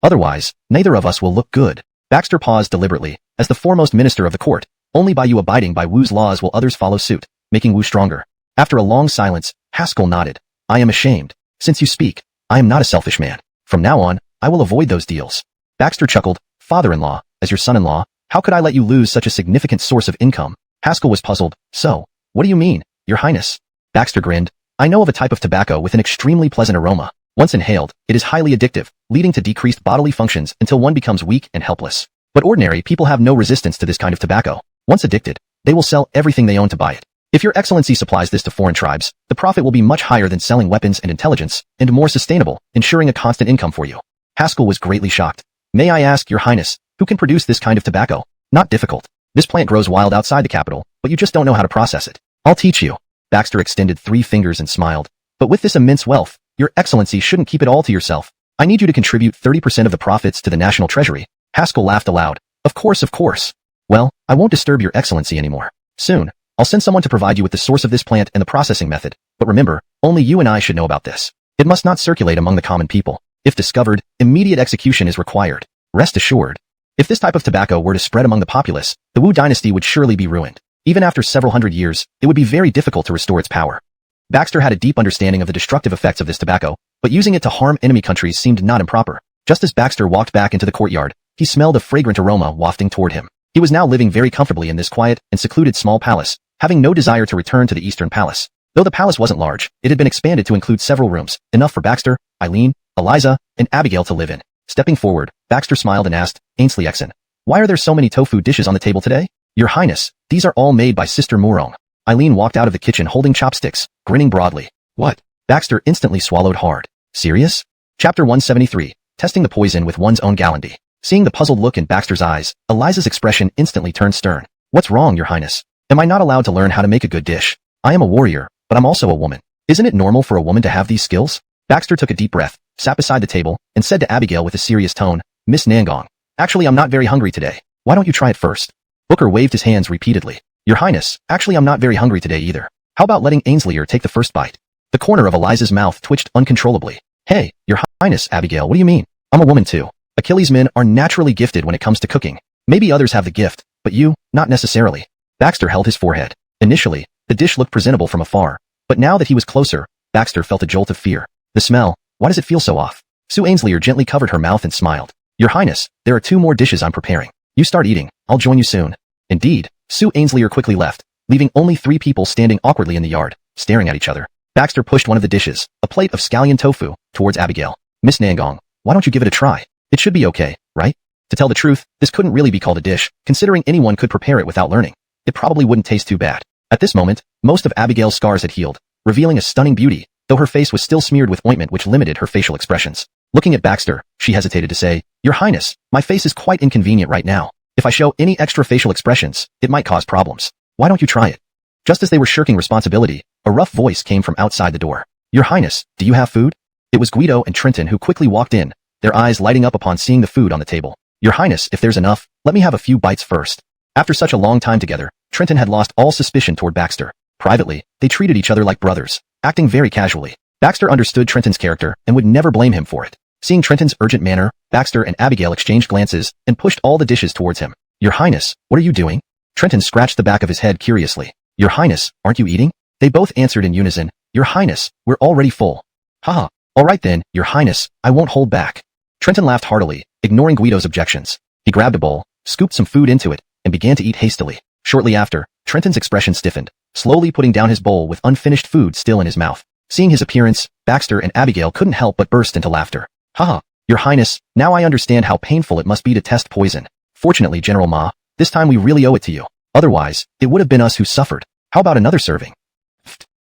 Otherwise, neither of us will look good." Baxter paused deliberately. As the foremost minister of the court, only by you abiding by Wu's laws will others follow suit, making Wu stronger. After a long silence, Haskell nodded. "I am ashamed. Since you speak, I am not a selfish man. From now on, I will avoid those deals." Baxter chuckled. "Father-in-law, as your son-in-law, how could I let you lose such a significant source of income?" Haskell was puzzled. "So, what do you mean, Your Highness?" Baxter grinned. "I know of a type of tobacco with an extremely pleasant aroma. Once inhaled, it is highly addictive, leading to decreased bodily functions until one becomes weak and helpless. But ordinary people have no resistance to this kind of tobacco. Once addicted, they will sell everything they own to buy it. If your excellency supplies this to foreign tribes, the profit will be much higher than selling weapons and intelligence, and more sustainable, ensuring a constant income for you." Haskell was greatly shocked. "May I ask, Your Highness, who can produce this kind of tobacco?" "Not difficult. This plant grows wild outside the capital, but you just don't know how to process it. I'll teach you." Baxter extended 3 fingers and smiled. "But with this immense wealth, Your Excellency shouldn't keep it all to yourself. I need you to contribute 30% of the profits to the national treasury." Haskell laughed aloud. Of course. "Well, I won't disturb Your Excellency anymore. Soon, I'll send someone to provide you with the source of this plant and the processing method. But remember, only you and I should know about this. It must not circulate among the common people. If discovered, immediate execution is required. Rest assured, if this type of tobacco were to spread among the populace, the Wu Dynasty would surely be ruined. Even after several hundred years, it would be very difficult to restore its power." Baxter had a deep understanding of the destructive effects of this tobacco, but using it to harm enemy countries seemed not improper. Just as Baxter walked back into the courtyard, he smelled a fragrant aroma wafting toward him. He was now living very comfortably in this quiet and secluded small palace, having no desire to return to the Eastern Palace. Though the palace wasn't large, it had been expanded to include several rooms, enough for Baxter, Eileen, Eliza, and Abigail to live in. Stepping forward, Baxter smiled and asked, "Ainsley Exon, why are there so many tofu dishes on the table today?" "Your Highness, these are all made by Sister Murong." Eileen walked out of the kitchen holding chopsticks, grinning broadly. "What?" Baxter instantly swallowed hard. "Serious?" Chapter 173. Testing the poison with one's own gallantry. Seeing the puzzled look in Baxter's eyes, Eliza's expression instantly turned stern. "What's wrong, Your Highness? Am I not allowed to learn how to make a good dish? I am a warrior, but I'm also a woman. Isn't it normal for a woman to have these skills?" Baxter took a deep breath, sat beside the table, and said to Abigail with a serious tone, "Miss Nangong, actually I'm not very hungry today. Why don't you try it first?" Booker waved his hands repeatedly. "Your Highness, actually I'm not very hungry today either. How about letting Ainsley take the first bite?" The corner of Eliza's mouth twitched uncontrollably. "Hey, Your Highness, Abigail, what do you mean? I'm a woman too. Achilles' men are naturally gifted when it comes to cooking. Maybe others have the gift, but you, not necessarily." Baxter held his forehead. Initially, the dish looked presentable from afar, but now that he was closer, Baxter felt a jolt of fear. The smell, why does it feel so off? Sue Ainsley gently covered her mouth and smiled. "Your Highness, there are 2 more dishes I'm preparing. You start eating, I'll join you soon." Indeed, Sue Ainsley quickly left, leaving only 3 people standing awkwardly in the yard, staring at each other. Baxter pushed one of the dishes, a plate of scallion tofu, towards Abigail. "Miss Nangong, why don't you give it a try? It should be okay, right?" To tell the truth, this couldn't really be called a dish, considering anyone could prepare it without learning. It probably wouldn't taste too bad. At this moment, most of Abigail's scars had healed, revealing a stunning beauty, though her face was still smeared with ointment which limited her facial expressions. Looking at Baxter, she hesitated to say, "Your Highness, my face is quite inconvenient right now. If I show any extra facial expressions, it might cause problems. Why don't you try it?" Just as they were shirking responsibility, a rough voice came from outside the door. "Your Highness, do you have food?" It was Guido and Trenton who quickly walked in, their eyes lighting up upon seeing the food on the table. "Your Highness, if there's enough, let me have a few bites first." After such a long time together, Trenton had lost all suspicion toward Baxter. Privately, they treated each other like brothers, acting very casually. Baxter understood Trenton's character and would never blame him for it. Seeing Trenton's urgent manner, Baxter and Abigail exchanged glances and pushed all the dishes towards him. "Your Highness, what are you doing?" Trenton scratched the back of his head curiously. "Your Highness, aren't you eating?" They both answered in unison, "Your Highness, we're already full." "Haha, all right then, Your Highness, I won't hold back." Trenton laughed heartily, ignoring Guido's objections. He grabbed a bowl, scooped some food into it, and began to eat hastily. Shortly after, Trenton's expression stiffened, slowly putting down his bowl with unfinished food still in his mouth. Seeing his appearance, Baxter and Abigail couldn't help but burst into laughter. "Haha, Your Highness, now I understand how painful it must be to test poison. Fortunately, General Ma, this time we really owe it to you. Otherwise, it would have been us who suffered. How about another serving?"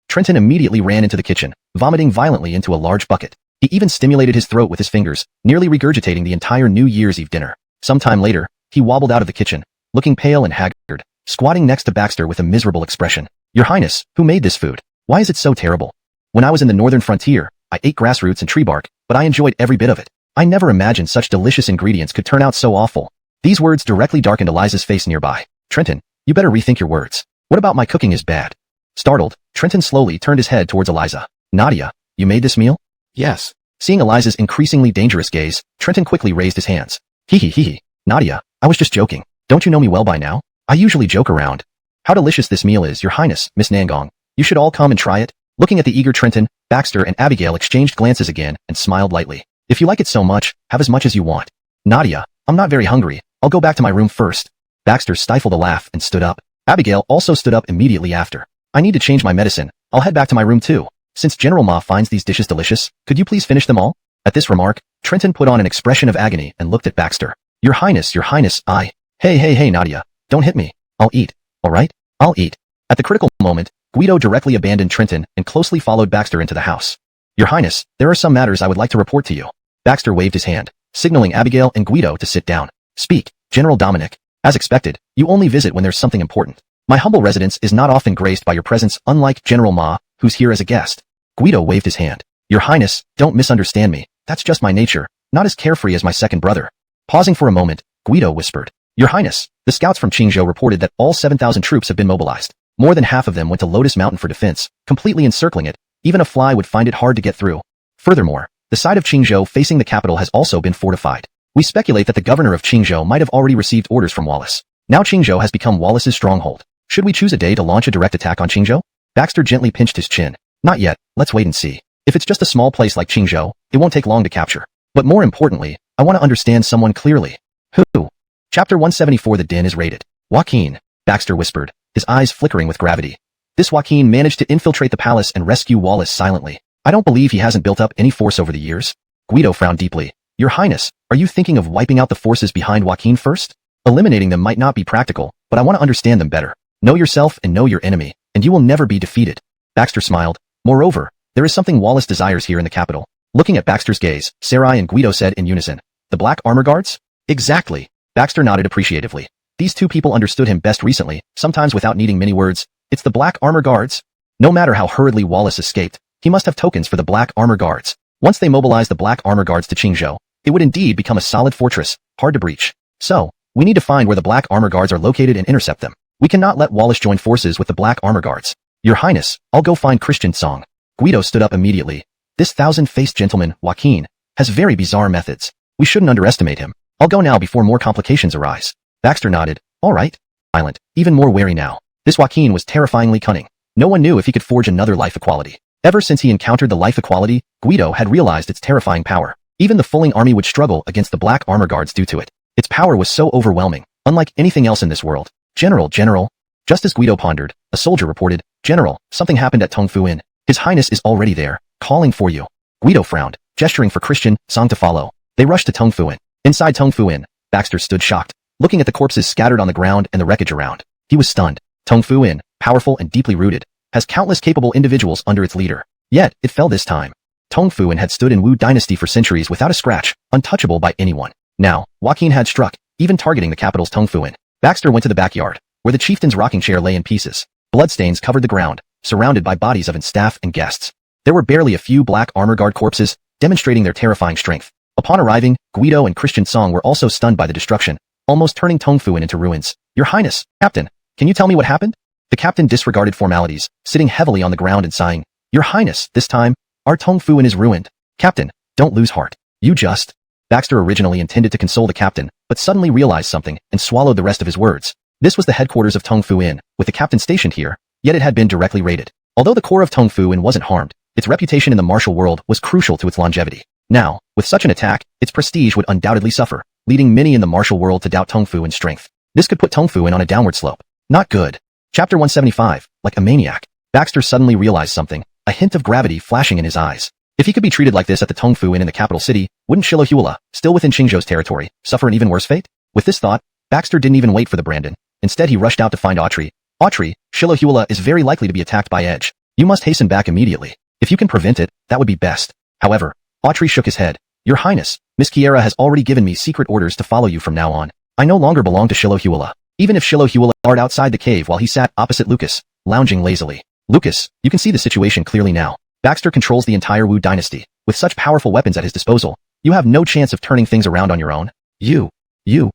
Trenton immediately ran into the kitchen, vomiting violently into a large bucket. He even stimulated his throat with his fingers, nearly regurgitating the entire New Year's Eve dinner. Some time later, he wobbled out of the kitchen, looking pale and haggard, squatting next to Baxter with a miserable expression. "Your Highness, who made this food? Why is it so terrible? When I was in the northern frontier, I ate grass roots and tree bark, but I enjoyed every bit of it. I never imagined such delicious ingredients could turn out so awful." These words directly darkened Eliza's face nearby. "Trenton, you better rethink your words. What about my cooking is bad?" Startled, Trenton slowly turned his head towards Eliza. "Nadia, you made this meal?" "Yes." Seeing Eliza's increasingly dangerous gaze, Trenton quickly raised his hands. Hee. "Nadia, I was just joking. Don't you know me well by now? I usually joke around." "How delicious this meal is, Your Highness, Miss Nangong. You should all come and try it." Looking at the eager Trenton, Baxter and Abigail exchanged glances again and smiled lightly. "If you like it so much, have as much as you want." "Nadia, I'm not very hungry. I'll go back to my room first." Baxter stifled a laugh and stood up. Abigail also stood up immediately after. "I need to change my medicine. I'll head back to my room too. Since General Ma finds these dishes delicious, could you please finish them all?" At this remark, Trenton put on an expression of agony and looked at Baxter. Your Highness, I..." Hey, Nadia, don't hit me. I'll eat, alright? I'll eat." At the critical moment, Guido directly abandoned Trenton and closely followed Baxter into the house. "Your Highness, there are some matters I would like to report to you." Baxter waved his hand, signaling Abigail and Guido to sit down. "Speak, General Dominic. As expected, you only visit when there's something important. My humble residence is not often graced by your presence, unlike General Ma, who's here as a guest." Guido waved his hand. "Your Highness, don't misunderstand me. That's just my nature, not as carefree as my second brother." Pausing for a moment, Guido whispered, "Your Highness, the scouts from Qingzhou reported that all 7,000 troops have been mobilized. More than half of them went to Lotus Mountain for defense, completely encircling it. Even a fly would find it hard to get through. Furthermore, the side of Qingzhou facing the capital has also been fortified. We speculate that the governor of Qingzhou might have already received orders from Wallace. Now Qingzhou has become Wallace's stronghold. Should we choose a day to launch a direct attack on Qingzhou?" Baxter gently pinched his chin. "Not yet, let's wait and see. If it's just a small place like Qingzhou, it won't take long to capture. But more importantly, I want to understand someone clearly." "Who?" Chapter 174. The Den is raided. "Joaquin," Baxter whispered, his eyes flickering with gravity. This Joaquin managed to infiltrate the palace and rescue Wallace silently. I don't believe he hasn't built up any force over the years. Guido frowned deeply. "Your Highness, are you thinking of wiping out the forces behind Joaquin first? Eliminating them might not be practical, but I want to understand them better. Know yourself and know your enemy, and you will never be defeated." Baxter smiled. "Moreover, there is something Wallace desires here in the capital." Looking at Baxter's gaze, Sarai and Guido said in unison, "The Black Armor Guards?" "Exactly." Baxter nodded appreciatively. These two people understood him best recently, sometimes without needing many words. "It's the Black Armor Guards?" No matter how hurriedly Wallace escaped, he must have tokens for the Black Armor Guards. Once they mobilized the Black Armor Guards to Qingzhou, it would indeed become a solid fortress, hard to breach. So, we need to find where the Black Armor Guards are located and intercept them. We cannot let Wallace join forces with the Black Armor Guards. "Your Highness, I'll go find Christian Song." Guido stood up immediately. "This thousand-faced gentleman, Joaquin, has very bizarre methods. We shouldn't underestimate him. I'll go now before more complications arise." Baxter nodded. "All right." Silent, even more wary now. This Joaquin was terrifyingly cunning. No one knew if he could forge another life equality. Ever since he encountered the life equality, Guido had realized its terrifying power. Even the Fulling army would struggle against the Black Armor Guards due to it. Its power was so overwhelming, unlike anything else in this world. General. Just as Guido pondered, a soldier reported, "General, something happened at Tongfu Inn. His Highness is already there, calling for you." Guido frowned, gesturing for Christian Song to follow. They rushed to Tongfu Inn. Inside Tongfu Inn, Baxter stood shocked, looking at the corpses scattered on the ground and the wreckage around. He was stunned. Tongfu Inn, powerful and deeply rooted, has countless capable individuals under its leader. Yet, it fell this time. Tongfuan had stood in Wu Dynasty for centuries without a scratch, untouchable by anyone. Now, Joaquin had struck, even targeting the capital's Tongfuan. Baxter went to the backyard, where the chieftain's rocking chair lay in pieces. Bloodstains covered the ground, surrounded by bodies of its staff and guests. There were barely a few black armor guard corpses, demonstrating their terrifying strength. Upon arriving, Guido and Christian Song were also stunned by the destruction, almost turning Tongfuan into ruins. Your Highness, Captain, can you tell me what happened? The captain disregarded formalities, sitting heavily on the ground and sighing. Your Highness, this time, our Tongfuan is ruined. Captain, don't lose heart. You just... Baxter originally intended to console the captain, but suddenly realized something and swallowed the rest of his words. This was the headquarters of Tongfuan, with the captain stationed here, yet it had been directly raided. Although the core of Tongfuan wasn't harmed, its reputation in the martial world was crucial to its longevity. Now, with such an attack, its prestige would undoubtedly suffer, leading many in the martial world to doubt Tongfuan's strength. This could put Tongfuan on a downward slope. Not good. Chapter 175, like a maniac. Baxter suddenly realized something, a hint of gravity flashing in his eyes. If he could be treated like this at the Tongfuan in the capital city, wouldn't Shilohula, still within Qingzhou's territory, suffer an even worse fate? With this thought, Baxter didn't even wait for the Brandon. Instead, he rushed out to find Autry. Autry, Shilohula is very likely to be attacked by Edge. You must hasten back immediately. If you can prevent it, that would be best. However, Autry shook his head. Your Highness, Miss Kiera has already given me secret orders to follow you from now on. I no longer belong to Shilohula. Even if Shilohula guarded outside the cave while he sat opposite Lucas, lounging lazily. Lucas, you can see the situation clearly now. Baxter controls the entire Wu Dynasty. With such powerful weapons at his disposal, you have no chance of turning things around on your own. You,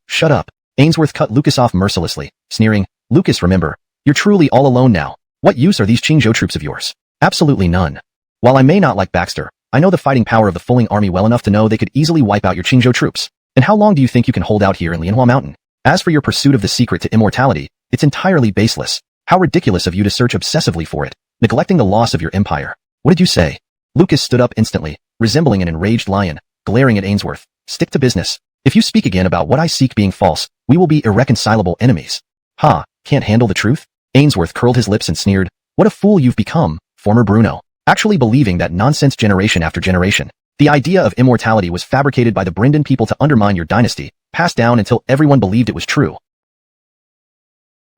shut up. Ainsworth cut Lucas off mercilessly, sneering, Lucas, remember, you're truly all alone now. What use are these Qingzhou troops of yours? Absolutely none. While I may not like Baxter, I know the fighting power of the Fulling army well enough to know they could easily wipe out your Qingzhou troops. And how long do you think you can hold out here in Lianhua Mountain? As for your pursuit of the secret to immortality, it's entirely baseless. How ridiculous of you to search obsessively for it, neglecting the loss of your empire. What did you say? Lucas stood up instantly, resembling an enraged lion, glaring at Ainsworth. Stick to business. If you speak again about what I seek being false, we will be irreconcilable enemies. Ha, can't handle the truth? Ainsworth curled his lips and sneered. What a fool you've become, former Bruno. Actually believing that nonsense generation after generation. The idea of immortality was fabricated by the Brendan people to undermine your dynasty, passed down until everyone believed it was true.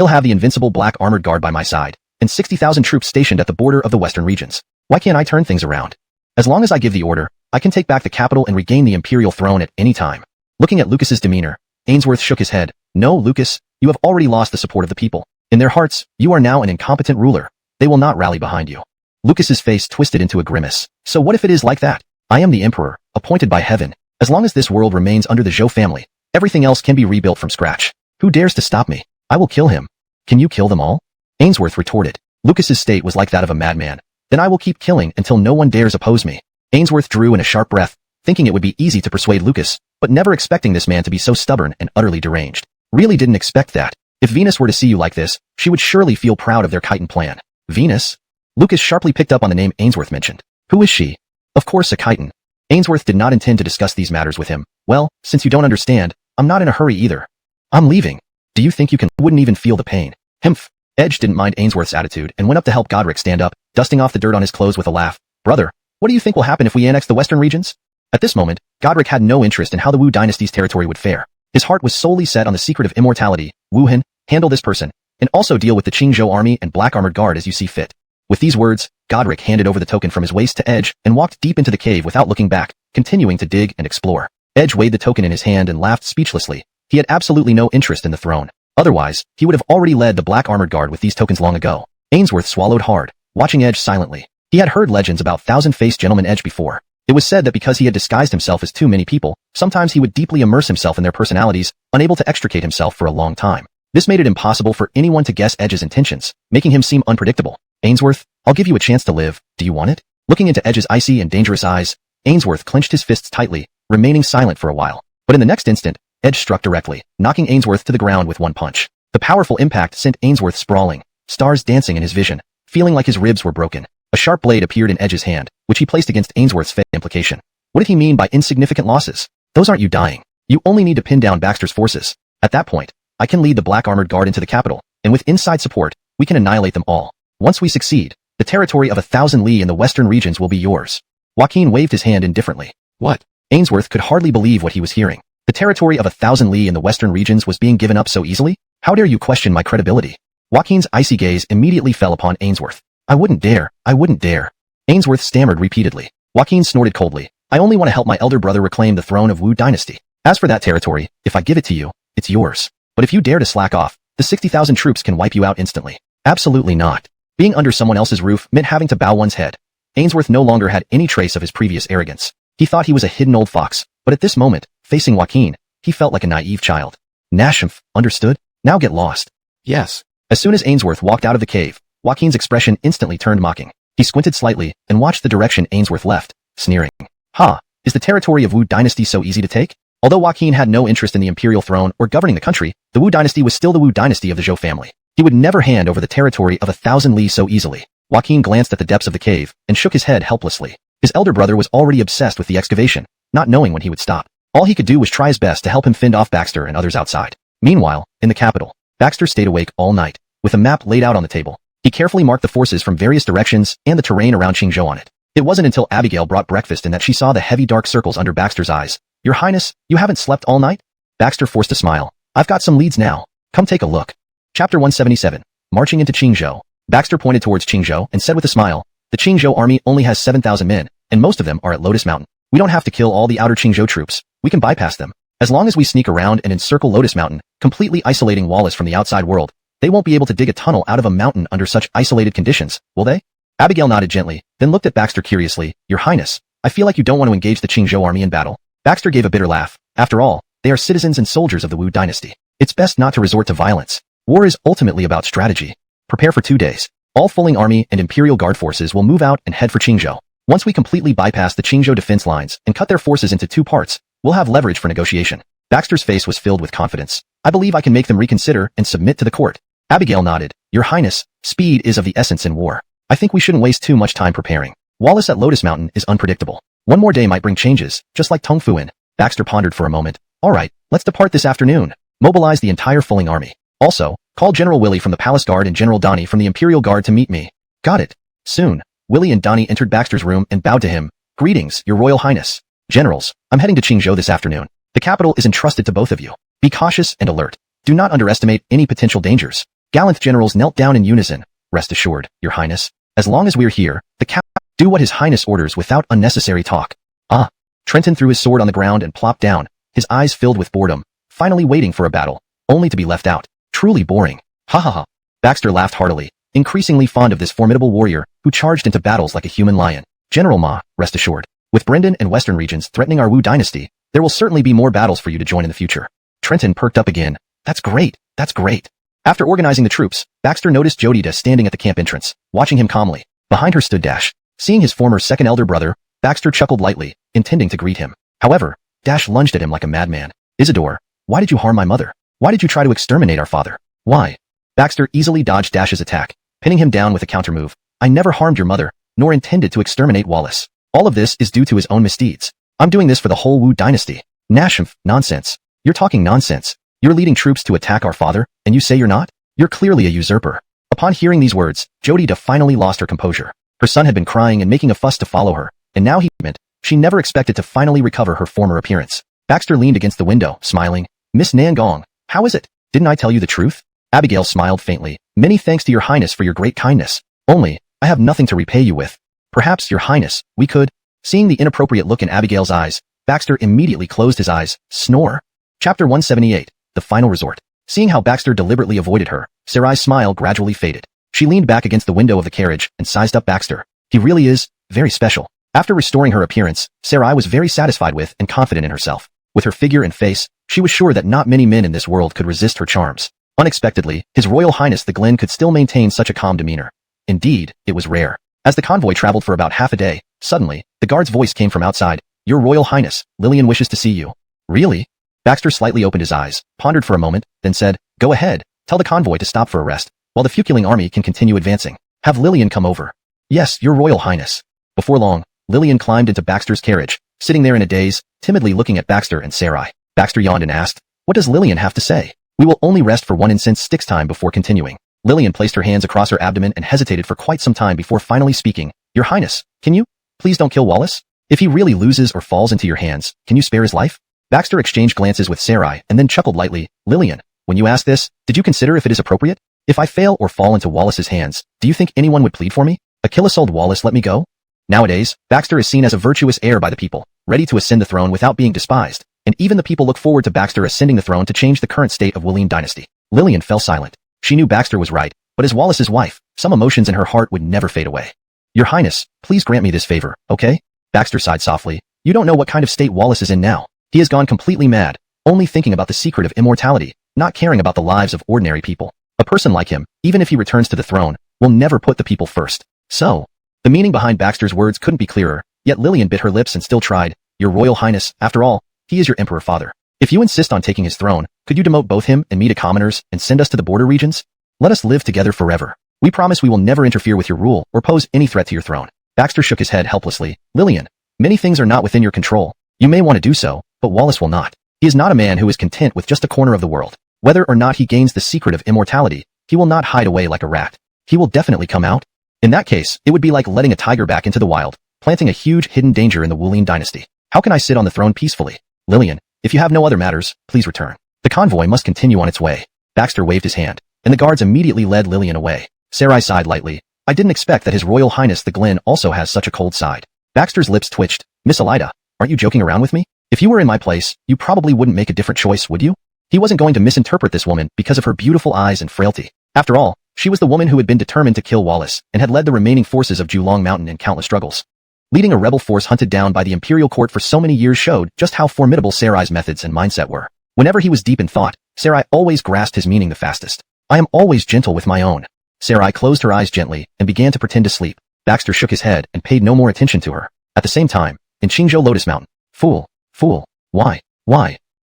I'll have the invincible black armored guard by my side, and 60,000 troops stationed at the border of the western regions. Why can't I turn things around? As long as I give the order, I can take back the capital and regain the imperial throne at any time. Looking at Lucas's demeanor, Ainsworth shook his head. No, Lucas, you have already lost the support of the people. In their hearts, you are now an incompetent ruler. They will not rally behind you. Lucas's face twisted into a grimace. So what if it is like that? I am the emperor, appointed by heaven. As long as this world remains under the Zhou family, everything else can be rebuilt from scratch. Who dares to stop me? I will kill him. Can you kill them all? Ainsworth retorted. Lucas's state was like that of a madman. Then I will keep killing until no one dares oppose me. Ainsworth drew in a sharp breath, thinking it would be easy to persuade Lucas, but never expecting this man to be so stubborn and utterly deranged. Really didn't expect that. If Venus were to see you like this, she would surely feel proud of their chitin plan. Venus? Lucas sharply picked up on the name Ainsworth mentioned. Who is she? Of course a chitin. Ainsworth did not intend to discuss these matters with him. Well, since you don't understand, I'm not in a hurry either. I'm leaving. Do you think you can? Wouldn't even feel the pain. Humph. Edge didn't mind Ainsworth's attitude and went up to help Godric stand up, dusting off the dirt on his clothes with a laugh. Brother, what do you think will happen if we annex the western regions? At this moment, Godric had no interest in how the Wu Dynasty's territory would fare. His heart was solely set on the secret of immortality. Wu Hin, handle this person, and also deal with the Qingzhou army and black armored guard as you see fit. With these words, Godric handed over the token from his waist to Edge and walked deep into the cave without looking back, continuing to dig and explore. Edge weighed the token in his hand and laughed speechlessly. He had absolutely no interest in the throne. Otherwise, he would have already led the black armored guard with these tokens long ago. Ainsworth swallowed hard, watching Edge silently. He had heard legends about thousand-faced gentleman Edge before. It was said that because he had disguised himself as too many people, sometimes he would deeply immerse himself in their personalities, unable to extricate himself for a long time. This made it impossible for anyone to guess Edge's intentions, making him seem unpredictable. Ainsworth, I'll give you a chance to live. Do you want it? Looking into Edge's icy and dangerous eyes, Ainsworth clenched his fists tightly, remaining silent for a while. But in the next instant, Edge struck directly, knocking Ainsworth to the ground with one punch. The powerful impact sent Ainsworth sprawling, stars dancing in his vision, feeling like his ribs were broken. A sharp blade appeared in Edge's hand, which he placed against Ainsworth's face. Implication. What did he mean by insignificant losses? Those aren't you dying. You only need to pin down Baxter's forces. At that point, I can lead the black armored guard into the capital, and with inside support, we can annihilate them all. Once we succeed, the territory of 1,000 li in the western regions will be yours. Joaquin waved his hand indifferently. What? Ainsworth could hardly believe what he was hearing. The territory of 1,000 li in the western regions was being given up so easily? How dare you question my credibility? Joaquin's icy gaze immediately fell upon Ainsworth. I wouldn't dare. I wouldn't dare. Ainsworth stammered repeatedly. Joaquin snorted coldly. I only want to help my elder brother reclaim the throne of Wu Dynasty. As for that territory, if I give it to you, it's yours. But if you dare to slack off, the 60,000 troops can wipe you out instantly. Absolutely not. Being under someone else's roof meant having to bow one's head. Ainsworth no longer had any trace of his previous arrogance. He thought he was a hidden old fox, but at this moment, facing Joaquin, he felt like a naive child. Nashmph, understood? Now get lost. Yes. As soon as Ainsworth walked out of the cave, Joaquin's expression instantly turned mocking. He squinted slightly and watched the direction Ainsworth left, sneering. Ha! Is the territory of Wu Dynasty so easy to take? Although Joaquin had no interest in the imperial throne or governing the country, the Wu Dynasty was still the Wu Dynasty of the Zhou family. He would never hand over the territory of 1,000 li so easily. Joaquin glanced at the depths of the cave and shook his head helplessly. His elder brother was already obsessed with the excavation, not knowing when he would stop. All he could do was try his best to help him fend off Baxter and others outside. Meanwhile, in the capital, Baxter stayed awake all night, with a map laid out on the table. He carefully marked the forces from various directions and the terrain around Qingzhou on it. It wasn't until Abigail brought breakfast and that she saw the heavy dark circles under Baxter's eyes. Your Highness, you haven't slept all night? Baxter forced a smile. I've got some leads now. Come take a look. Chapter 177. Marching into Qingzhou. Baxter pointed towards Qingzhou and said with a smile, the Qingzhou army only has 7,000 men, and most of them are at Lotus Mountain. We don't have to kill all the outer Qingzhou troops. We can bypass them. As long as we sneak around and encircle Lotus Mountain, completely isolating Wallace from the outside world, they won't be able to dig a tunnel out of a mountain under such isolated conditions, will they? Abigail nodded gently, then looked at Baxter curiously. Your Highness, I feel like you don't want to engage the Qingzhou army in battle. Baxter gave a bitter laugh. After all, they are citizens and soldiers of the Wu Dynasty. It's best not to resort to violence. War is ultimately about strategy. Prepare for 2 days. All Fuling army and Imperial Guard forces will move out and head for Qingzhou. Once we completely bypass the Qingzhou defense lines and cut their forces into 2 parts, we'll have leverage for negotiation. Baxter's face was filled with confidence. I believe I can make them reconsider and submit to the court. Abigail nodded. Your Highness, speed is of the essence in war. I think we shouldn't waste too much time preparing. Wallace at Lotus Mountain is unpredictable. One more day might bring changes, just like Tongfuin. Baxter pondered for a moment. All right, let's depart this afternoon. Mobilize the entire Fuling army. Also, call General Willie from the Palace Guard and General Donnie from the Imperial Guard to meet me. Got it. Soon, Willie and Donnie entered Baxter's room and bowed to him. Greetings, Your Royal Highness. Generals, I'm heading to Qingzhou this afternoon. The capital is entrusted to both of you. Be cautious and alert. Do not underestimate any potential dangers. Gallant generals knelt down in unison. Rest assured, Your Highness. As long as we're here, the capital do what His Highness orders without unnecessary talk. Ah. Trenton threw his sword on the ground and plopped down, his eyes filled with boredom, finally waiting for a battle, only to be left out. Truly boring. Ha ha ha. Baxter laughed heartily, increasingly fond of this formidable warrior who charged into battles like a human lion. General Ma, rest assured. With Brendan and Western regions threatening our Wu Dynasty, there will certainly be more battles for you to join in the future. Trenton perked up again. That's great. That's great. After organizing the troops, Baxter noticed Jodita standing at the camp entrance, watching him calmly. Behind her stood Dash. Seeing his former second elder brother, Baxter chuckled lightly, intending to greet him. However, Dash lunged at him like a madman. Isidore, why did you harm my mother? Why did you try to exterminate our father? Why? Baxter easily dodged Dash's attack, pinning him down with a countermove. I never harmed your mother, nor intended to exterminate Wallace. All of this is due to his own misdeeds. I'm doing this for the whole Wu Dynasty. Nashmph, nonsense. You're talking nonsense. You're leading troops to attack our father, and you say you're not? You're clearly a usurper. Upon hearing these words, Jodita finally lost her composure. Her son had been crying and making a fuss to follow her, and now he meant she never expected to finally recover her former appearance. Baxter leaned against the window, smiling. Miss Nangong, how is it? Didn't I tell you the truth? Abigail smiled faintly. Many thanks to Your Highness for your great kindness. Only, I have nothing to repay you with. Perhaps, Your Highness, we could. Seeing the inappropriate look in Abigail's eyes, Baxter immediately closed his eyes. Snore. Chapter 178. The Final Resort. Seeing how Baxter deliberately avoided her, Sarai's smile gradually faded. She leaned back against the window of the carriage and sized up Baxter. He really is very special. After restoring her appearance, Sarai was very satisfied with and confident in herself. With her figure and face, she was sure that not many men in this world could resist her charms. Unexpectedly, His Royal Highness the Glen could still maintain such a calm demeanor. Indeed, it was rare. As the convoy traveled for about half a day, suddenly, the guard's voice came from outside. Your Royal Highness, Lillian wishes to see you. Really? Baxter slightly opened his eyes, pondered for a moment, then said, Go ahead, tell the convoy to stop for a rest, while the Fukuling army can continue advancing. Have Lillian come over. Yes, Your Royal Highness. Before long, Lillian climbed into Baxter's carriage, sitting there in a daze, timidly looking at Baxter and Sarai. Baxter yawned and asked, What does Lillian have to say? We will only rest for 1 incense sticks time before continuing. Lillian placed her hands across her abdomen and hesitated for quite some time before finally speaking. Your Highness, can you? Please don't kill Wallace. If he really loses or falls into your hands, can you spare his life? Baxter exchanged glances with Sarai and then chuckled lightly. Lillian, when you ask this, did you consider if it is appropriate? If I fail or fall into Wallace's hands, do you think anyone would plead for me? Achilles old Wallace let me go? Nowadays, Baxter is seen as a virtuous heir by the people, ready to ascend the throne without being despised, and even the people look forward to Baxter ascending the throne to change the current state of Wu Dynasty. Lillian fell silent. She knew Baxter was right, but as Wallace's wife, some emotions in her heart would never fade away. Your Highness, please grant me this favor, okay? Baxter sighed softly. You don't know what kind of state Wallace is in now. He has gone completely mad, only thinking about the secret of immortality, not caring about the lives of ordinary people. A person like him, even if he returns to the throne, will never put the people first. So, the meaning behind Baxter's words couldn't be clearer, yet Lillian bit her lips and still tried. Your Royal Highness, after all, he is your Emperor father. If you insist on taking his throne, could you demote both him and me to commoners and send us to the border regions? Let us live together forever. We promise we will never interfere with your rule or pose any threat to your throne. Baxter shook his head helplessly. Lillian, many things are not within your control. You may want to do so, but Wallace will not. He is not a man who is content with just a corner of the world. Whether or not he gains the secret of immortality, he will not hide away like a rat. He will definitely come out. In that case, it would be like letting a tiger back into the wild, planting a huge hidden danger in the Wu Dynasty. How can I sit on the throne peacefully? Lillian, if you have no other matters, please return. The convoy must continue on its way. Baxter waved his hand, and the guards immediately led Lillian away. Sarai sighed lightly. I didn't expect that His Royal Highness the Glen also has such a cold side. Baxter's lips twitched. Miss Elida, aren't you joking around with me? If you were in my place, you probably wouldn't make a different choice, would you? He wasn't going to misinterpret this woman because of her beautiful eyes and frailty. After all, she was the woman who had been determined to kill Wallace and had led the remaining forces of Julong Mountain in countless struggles. Leading a rebel force hunted down by the imperial court for so many years showed just how formidable Sarai's methods and mindset were. Whenever he was deep in thought, Sarai always grasped his meaning the fastest. I am always gentle with my own. Sarai closed her eyes gently and began to pretend to sleep. Baxter shook his head and paid no more attention to her. At the same time, in Qingzhou Lotus Mountain, fool, why?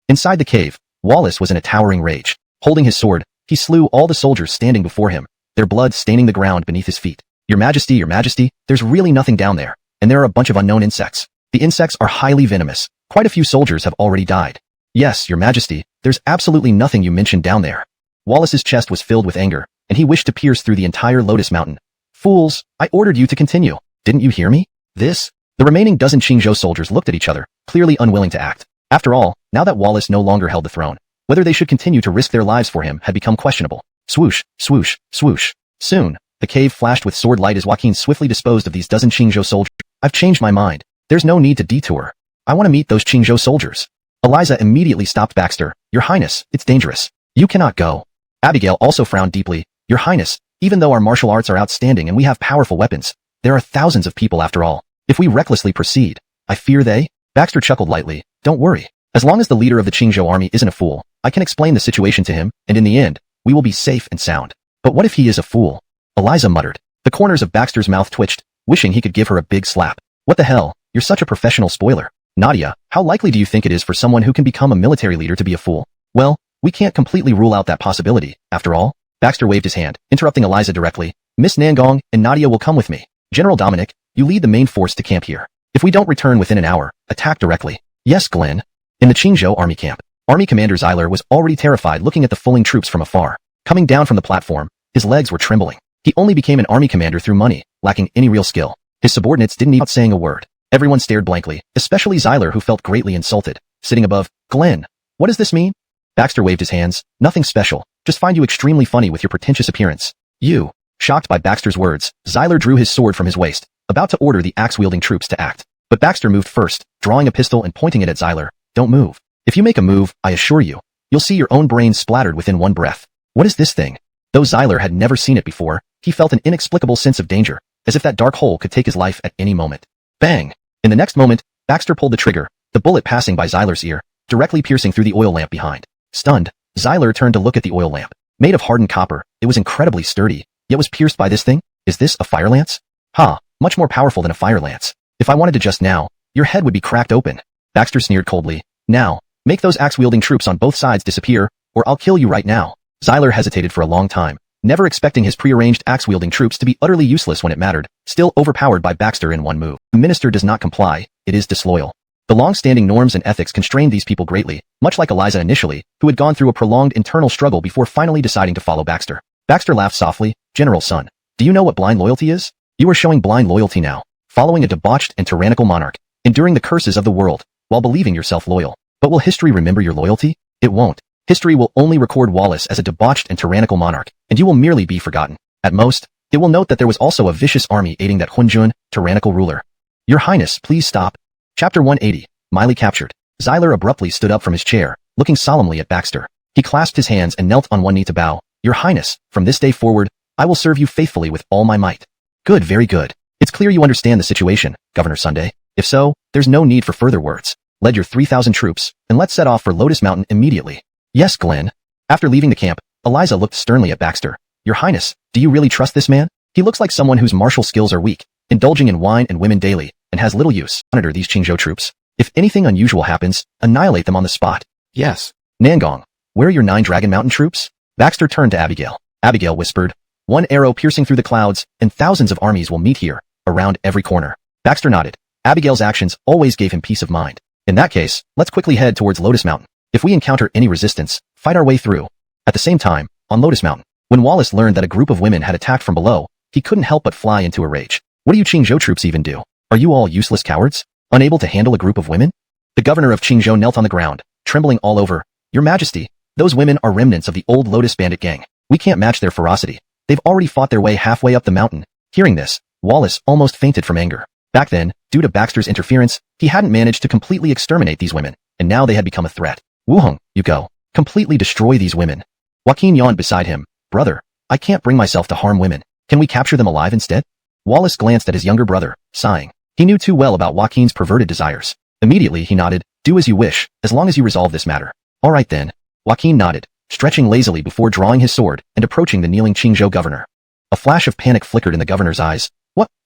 Inside the cave, Wallace was in a towering rage. Holding his sword, he slew all the soldiers standing before him, their blood staining the ground beneath his feet. Your Majesty, there's really nothing down there, and there are a bunch of unknown insects. The insects are highly venomous. Quite a few soldiers have already died. Yes, Your Majesty, there's absolutely nothing you mentioned down there. Wallace's chest was filled with anger, and he wished to pierce through the entire Lotus Mountain. Fools, I ordered you to continue. Didn't you hear me? The remaining dozen Qingzhou soldiers looked at each other, clearly unwilling to act. After all, now that Wallace no longer held the throne, whether they should continue to risk their lives for him had become questionable. Swoosh, swoosh, swoosh. Soon, the cave flashed with sword light as Joaquin swiftly disposed of these dozen Qingzhou soldiers. I've changed my mind. There's no need to detour. I want to meet those Qingzhou soldiers. Eliza immediately stopped Baxter. Your Highness, it's dangerous. You cannot go. Abigail also frowned deeply. Your Highness, even though our martial arts are outstanding and we have powerful weapons, there are thousands of people after all. If we recklessly proceed, I fear they... Baxter chuckled lightly. Don't worry. As long as the leader of the Qingzhou army isn't a fool, I can explain the situation to him, and in the end, we will be safe and sound. But what if he is a fool? Eliza muttered. The corners of Baxter's mouth twitched, wishing he could give her a big slap. What the hell? You're such a professional spoiler. Nadia, how likely do you think it is for someone who can become a military leader to be a fool? Well, we can't completely rule out that possibility, after all. Baxter waved his hand, interrupting Eliza directly. Miss Nangong and Nadia will come with me. General Dominic, you lead the main force to camp here. If we don't return within an hour, attack directly. Yes, Glenn. In the Qingzhou army camp, Army Commander Zyler was already terrified looking at the fulling troops from afar. Coming down from the platform, his legs were trembling. He only became an army commander through money, lacking any real skill. His subordinates didn't even saying a word. Everyone stared blankly, especially Zyler, who felt greatly insulted. Sitting above, Glenn, what does this mean? Baxter waved his hands. Nothing special. Just find you extremely funny with your pretentious appearance. You. Shocked by Baxter's words, Zyler drew his sword from his waist, about to order the axe-wielding troops to act. But Baxter moved first, drawing a pistol and pointing it at Zyler. Don't move. If you make a move, I assure you, you'll see your own brains splattered within one breath. What is this thing? Though Zyler had never seen it before, he felt an inexplicable sense of danger, as if that dark hole could take his life at any moment. Bang! In the next moment, Baxter pulled the trigger, the bullet passing by Zyler's ear, directly piercing through the oil lamp behind. Stunned, Zyler turned to look at the oil lamp. Made of hardened copper, it was incredibly sturdy, yet was pierced by this thing? Is this a fire lance? Ha! Much more powerful than a fire lance. If I wanted to just now, your head would be cracked open. Baxter sneered coldly. Now, make those axe-wielding troops on both sides disappear, or I'll kill you right now. Zyler hesitated for a long time, never expecting his prearranged axe-wielding troops to be utterly useless when it mattered, still overpowered by Baxter in one move. The minister does not comply, it is disloyal. The long-standing norms and ethics constrained these people greatly, much like Eliza initially, who had gone through a prolonged internal struggle before finally deciding to follow Baxter. Baxter laughed softly. General son, do you know what blind loyalty is? You are showing blind loyalty now, following a debauched and tyrannical monarch, enduring the curses of the world, while believing yourself loyal. But will history remember your loyalty? It won't. History will only record Wallace as a debauched and tyrannical monarch, and you will merely be forgotten. At most, it will note that there was also a vicious army aiding that Hunjun, tyrannical ruler. Your Highness, please stop. Chapter 180, Miley captured. Xyler abruptly stood up from his chair, looking solemnly at Baxter. He clasped his hands and knelt on one knee to bow. Your Highness, from this day forward, I will serve you faithfully with all my might. Good, very good. It's clear you understand the situation, Governor Sunday. If so, there's no need for further words. Lead your 3,000 troops, and let's set off for Lotus Mountain immediately. Yes, Glenn. After leaving the camp, Eliza looked sternly at Baxter. Your Highness, do you really trust this man? He looks like someone whose martial skills are weak, indulging in wine and women daily, and has little use. Monitor these Qingzhou troops. If anything unusual happens, annihilate them on the spot. Yes. Nangong, where are your 9 Dragon Mountain troops? Baxter turned to Abigail. Abigail whispered, one arrow piercing through the clouds, and thousands of armies will meet here, around every corner. Baxter nodded. Abigail's actions always gave him peace of mind. In that case, let's quickly head towards Lotus Mountain. If we encounter any resistance, fight our way through. At the same time, on Lotus Mountain, when Wallace learned that a group of women had attacked from below, he couldn't help but fly into a rage. What do you Qingzhou troops even do? Are you all useless cowards? Unable to handle a group of women? The governor of Qingzhou knelt on the ground, trembling all over. Your Majesty, those women are remnants of the old Lotus bandit gang. We can't match their ferocity. They've already fought their way halfway up the mountain. Hearing this, Wallace almost fainted from anger. Back then, due to Baxter's interference, he hadn't managed to completely exterminate these women, and now they had become a threat. Wu Heng, you go. Completely destroy these women. Joaquin yawned beside him. Brother, I can't bring myself to harm women. Can we capture them alive instead? Wallace glanced at his younger brother, sighing. He knew too well about Joaquin's perverted desires. Immediately he nodded, do as you wish, as long as you resolve this matter. All right then. Joaquin nodded, stretching lazily before drawing his sword and approaching the kneeling Qingzhou governor. A flash of panic flickered in the governor's eyes.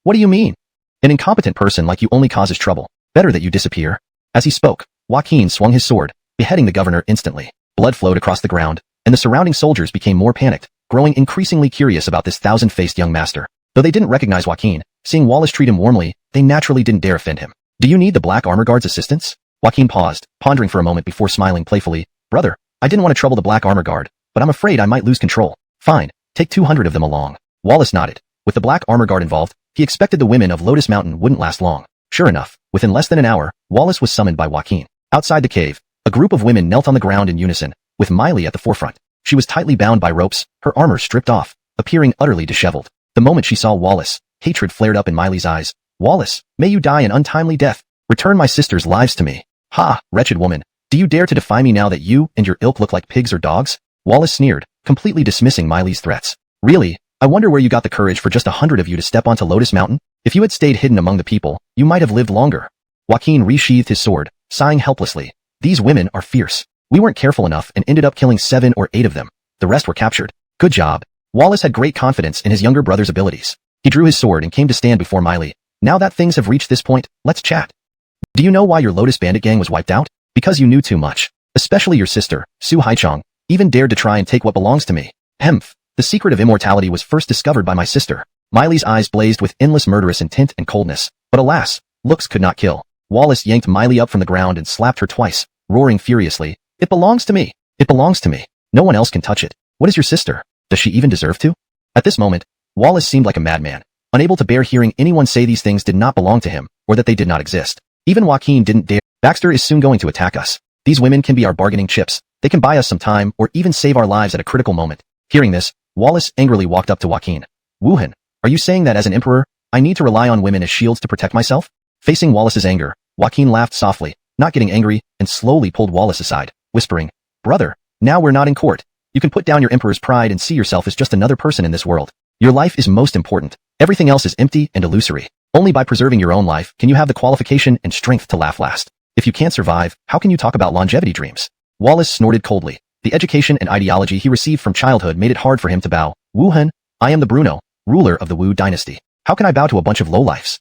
What do you mean? An incompetent person like you only causes trouble. Better that you disappear. As he spoke, Joaquin swung his sword, beheading the governor instantly. Blood flowed across the ground, and the surrounding soldiers became more panicked, growing increasingly curious about this thousand-faced young master. Though they didn't recognize Joaquin, seeing Wallace treat him warmly, they naturally didn't dare offend him. Do you need the Black Armor Guard's assistance? Joaquin paused, pondering for a moment before smiling playfully. Brother, I didn't want to trouble the Black Armor Guard, but I'm afraid I might lose control. Fine, take 200 of them along. Wallace nodded. With the Black Armor Guard involved, he expected the women of Lotus Mountain wouldn't last long. Sure enough, within less than an hour, Wallace was summoned by Joaquin. Outside the cave, a group of women knelt on the ground in unison, with Miley at the forefront. She was tightly bound by ropes, her armor stripped off, appearing utterly disheveled. The moment she saw Wallace, hatred flared up in Miley's eyes. Wallace, may you die an untimely death. Return my sisters' lives to me. Ha, wretched woman. Do you dare to defy me now that you and your ilk look like pigs or dogs? Wallace sneered, completely dismissing Miley's threats. Really? I wonder where you got the courage for just 100 of you to step onto Lotus Mountain? If you had stayed hidden among the people, you might have lived longer. Joaquin resheathed his sword, sighing helplessly. These women are fierce. We weren't careful enough and ended up killing 7 or 8 of them. The rest were captured. Good job. Wallace had great confidence in his younger brother's abilities. He drew his sword and came to stand before Miley. Now that things have reached this point, let's chat. Do you know why your Lotus bandit gang was wiped out? Because you knew too much. Especially your sister, Su Haichong, even dared to try and take what belongs to me. Hemph. The secret of immortality was first discovered by my sister. Miley's eyes blazed with endless murderous intent and coldness. But alas, looks could not kill. Wallace yanked Miley up from the ground and slapped her twice, roaring furiously. It belongs to me. It belongs to me. No one else can touch it. What is your sister? Does she even deserve to? At this moment, Wallace seemed like a madman, unable to bear hearing anyone say these things did not belong to him, or that they did not exist. Even Joaquin didn't dare. Baxter is soon going to attack us. These women can be our bargaining chips. They can buy us some time, or even save our lives at a critical moment. Hearing this, Wallace angrily walked up to Joaquin. Wu Hen, are you saying that as an emperor, I need to rely on women as shields to protect myself? Facing Wallace's anger, Joaquin laughed softly, not getting angry, and slowly pulled Wallace aside, whispering, Brother, now we're not in court. You can put down your emperor's pride and see yourself as just another person in this world. Your life is most important. Everything else is empty and illusory. Only by preserving your own life can you have the qualification and strength to laugh last. If you can't survive, how can you talk about longevity dreams? Wallace snorted coldly. The education and ideology he received from childhood made it hard for him to bow. Wu Hen, I am the Bruno, ruler of the Wu Dynasty. How can I bow to a bunch of lowlifes?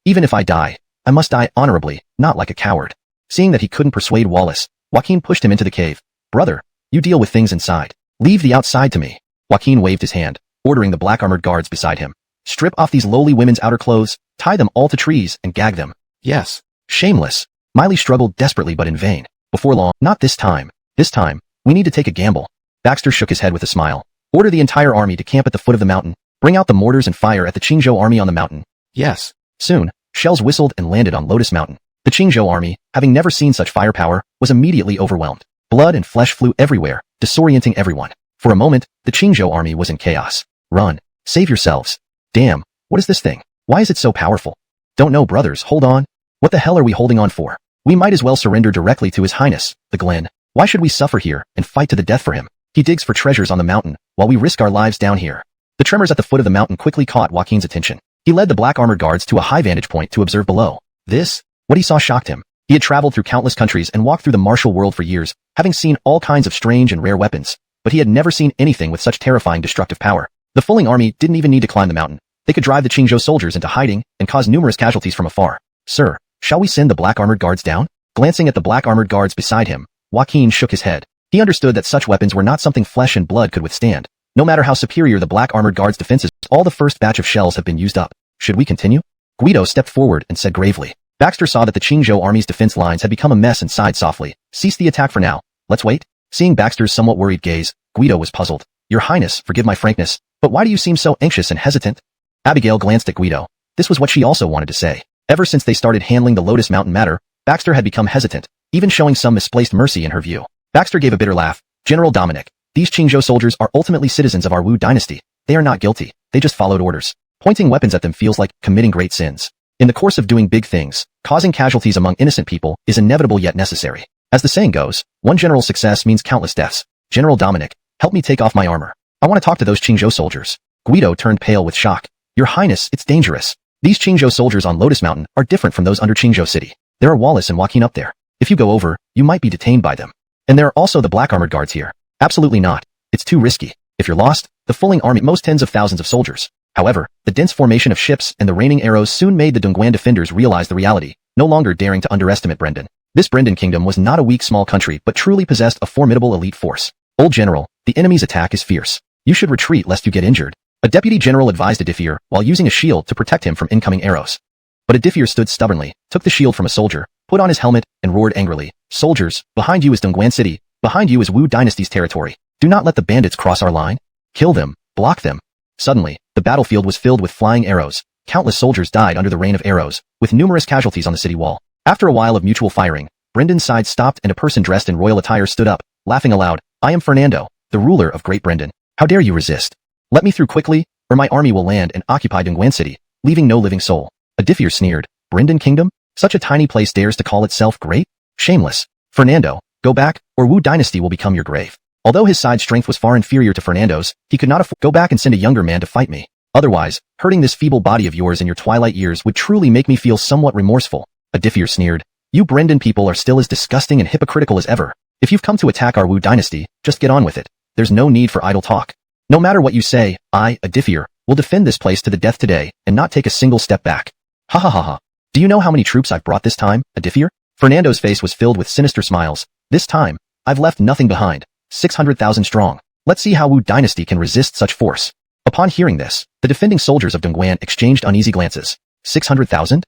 Even if I die, I must die honorably, not like a coward. Seeing that he couldn't persuade Wallace, Joaquin pushed him into the cave. Brother, you deal with things inside. Leave the outside to me. Joaquin waved his hand, ordering the black armored guards beside him. Strip off these lowly women's outer clothes, tie them all to trees, and gag them. Yes. Shameless. Miley struggled desperately but in vain. Before long, not this time. This time, we need to take a gamble. Baxter shook his head with a smile. Order the entire army to camp at the foot of the mountain. Bring out the mortars and fire at the Qingzhou army on the mountain. Yes. Soon, shells whistled and landed on Lotus Mountain. The Qingzhou army, having never seen such firepower, was immediately overwhelmed. Blood and flesh flew everywhere, disorienting everyone. For a moment, the Qingzhou army was in chaos. Run. Save yourselves. Damn, what is this thing? Why is it so powerful? Don't know, brothers, hold on. What the hell are we holding on for? We might as well surrender directly to His Highness, the Glen. Why should we suffer here and fight to the death for him? He digs for treasures on the mountain, while we risk our lives down here. The tremors at the foot of the mountain quickly caught Joaquin's attention. He led the black armored guards to a high vantage point to observe below. What he saw shocked him. He had traveled through countless countries and walked through the martial world for years, having seen all kinds of strange and rare weapons, but he had never seen anything with such terrifying destructive power. The Fulling army didn't even need to climb the mountain. They could drive the Qingzhou soldiers into hiding and cause numerous casualties from afar. Sir, shall we send the black armored guards down? Glancing at the black armored guards beside him, Joaquin shook his head. He understood that such weapons were not something flesh and blood could withstand. No matter how superior the black armored guards' defenses, all the first batch of shells have been used up. Should we continue? Guido stepped forward and said gravely. Baxter saw that the Qingzhou army's defense lines had become a mess and sighed softly. Cease the attack for now. Let's wait. Seeing Baxter's somewhat worried gaze, Guido was puzzled. Your Highness, forgive my frankness, but why do you seem so anxious and hesitant? Abigail glanced at Guido. This was what she also wanted to say. Ever since they started handling the Lotus Mountain matter, Baxter had become hesitant, even showing some misplaced mercy in her view. Baxter gave a bitter laugh. General Dominic, these Qingzhou soldiers are ultimately citizens of our Wu Dynasty. They are not guilty. They just followed orders. Pointing weapons at them feels like committing great sins. In the course of doing big things, causing casualties among innocent people is inevitable yet necessary. As the saying goes, one general's success means countless deaths. General Dominic, help me take off my armor. I want to talk to those Qingzhou soldiers. Guido turned pale with shock. Your Highness, it's dangerous. These Qingzhou soldiers on Lotus Mountain are different from those under Qingzhou City. There are Wallace and Joaquin up there. If you go over, you might be detained by them. And there are also the black armored guards here. Absolutely not. It's too risky. If you're lost, the Fulling army most tens of thousands of soldiers. However, the dense formation of ships and the raining arrows soon made the Dongguan defenders realize the reality, no longer daring to underestimate Brendan. This Brendan kingdom was not a weak small country but truly possessed a formidable elite force. Old General, the enemy's attack is fierce. You should retreat lest you get injured. A deputy general advised Adifir while using a shield to protect him from incoming arrows. But Adifir stood stubbornly, took the shield from a soldier, put on his helmet, and roared angrily. Soldiers, behind you is Dongguan City, behind you is Wu Dynasty's territory. Do not let the bandits cross our line. Kill them, block them. Suddenly, the battlefield was filled with flying arrows. Countless soldiers died under the rain of arrows, with numerous casualties on the city wall. After a while of mutual firing, Brendan's side stopped and a person dressed in royal attire stood up, laughing aloud. I am Fernando, the ruler of Great Brendan. How dare you resist? Let me through quickly, or my army will land and occupy Dongguan City, leaving no living soul. Adifir sneered. Brendan Kingdom? Such a tiny place dares to call itself great? Shameless. Fernando, go back, or Wu Dynasty will become your grave. Although his side strength was far inferior to Fernando's, he could not afford go back and send a younger man to fight me. Otherwise, hurting this feeble body of yours in your twilight years would truly make me feel somewhat remorseful. Adifir sneered. You Brendan people are still as disgusting and hypocritical as ever. If you've come to attack our Wu Dynasty, just get on with it. There's no need for idle talk. No matter what you say, I, Adifir, will defend this place to the death today and not take a single step back. Ha ha ha ha. Do you know how many troops I've brought this time, Adifir? Fernando's face was filled with sinister smiles. This time, I've left nothing behind. 600,000 strong. Let's see how Wu Dynasty can resist such force. Upon hearing this, the defending soldiers of Dongguan exchanged uneasy glances. 600,000?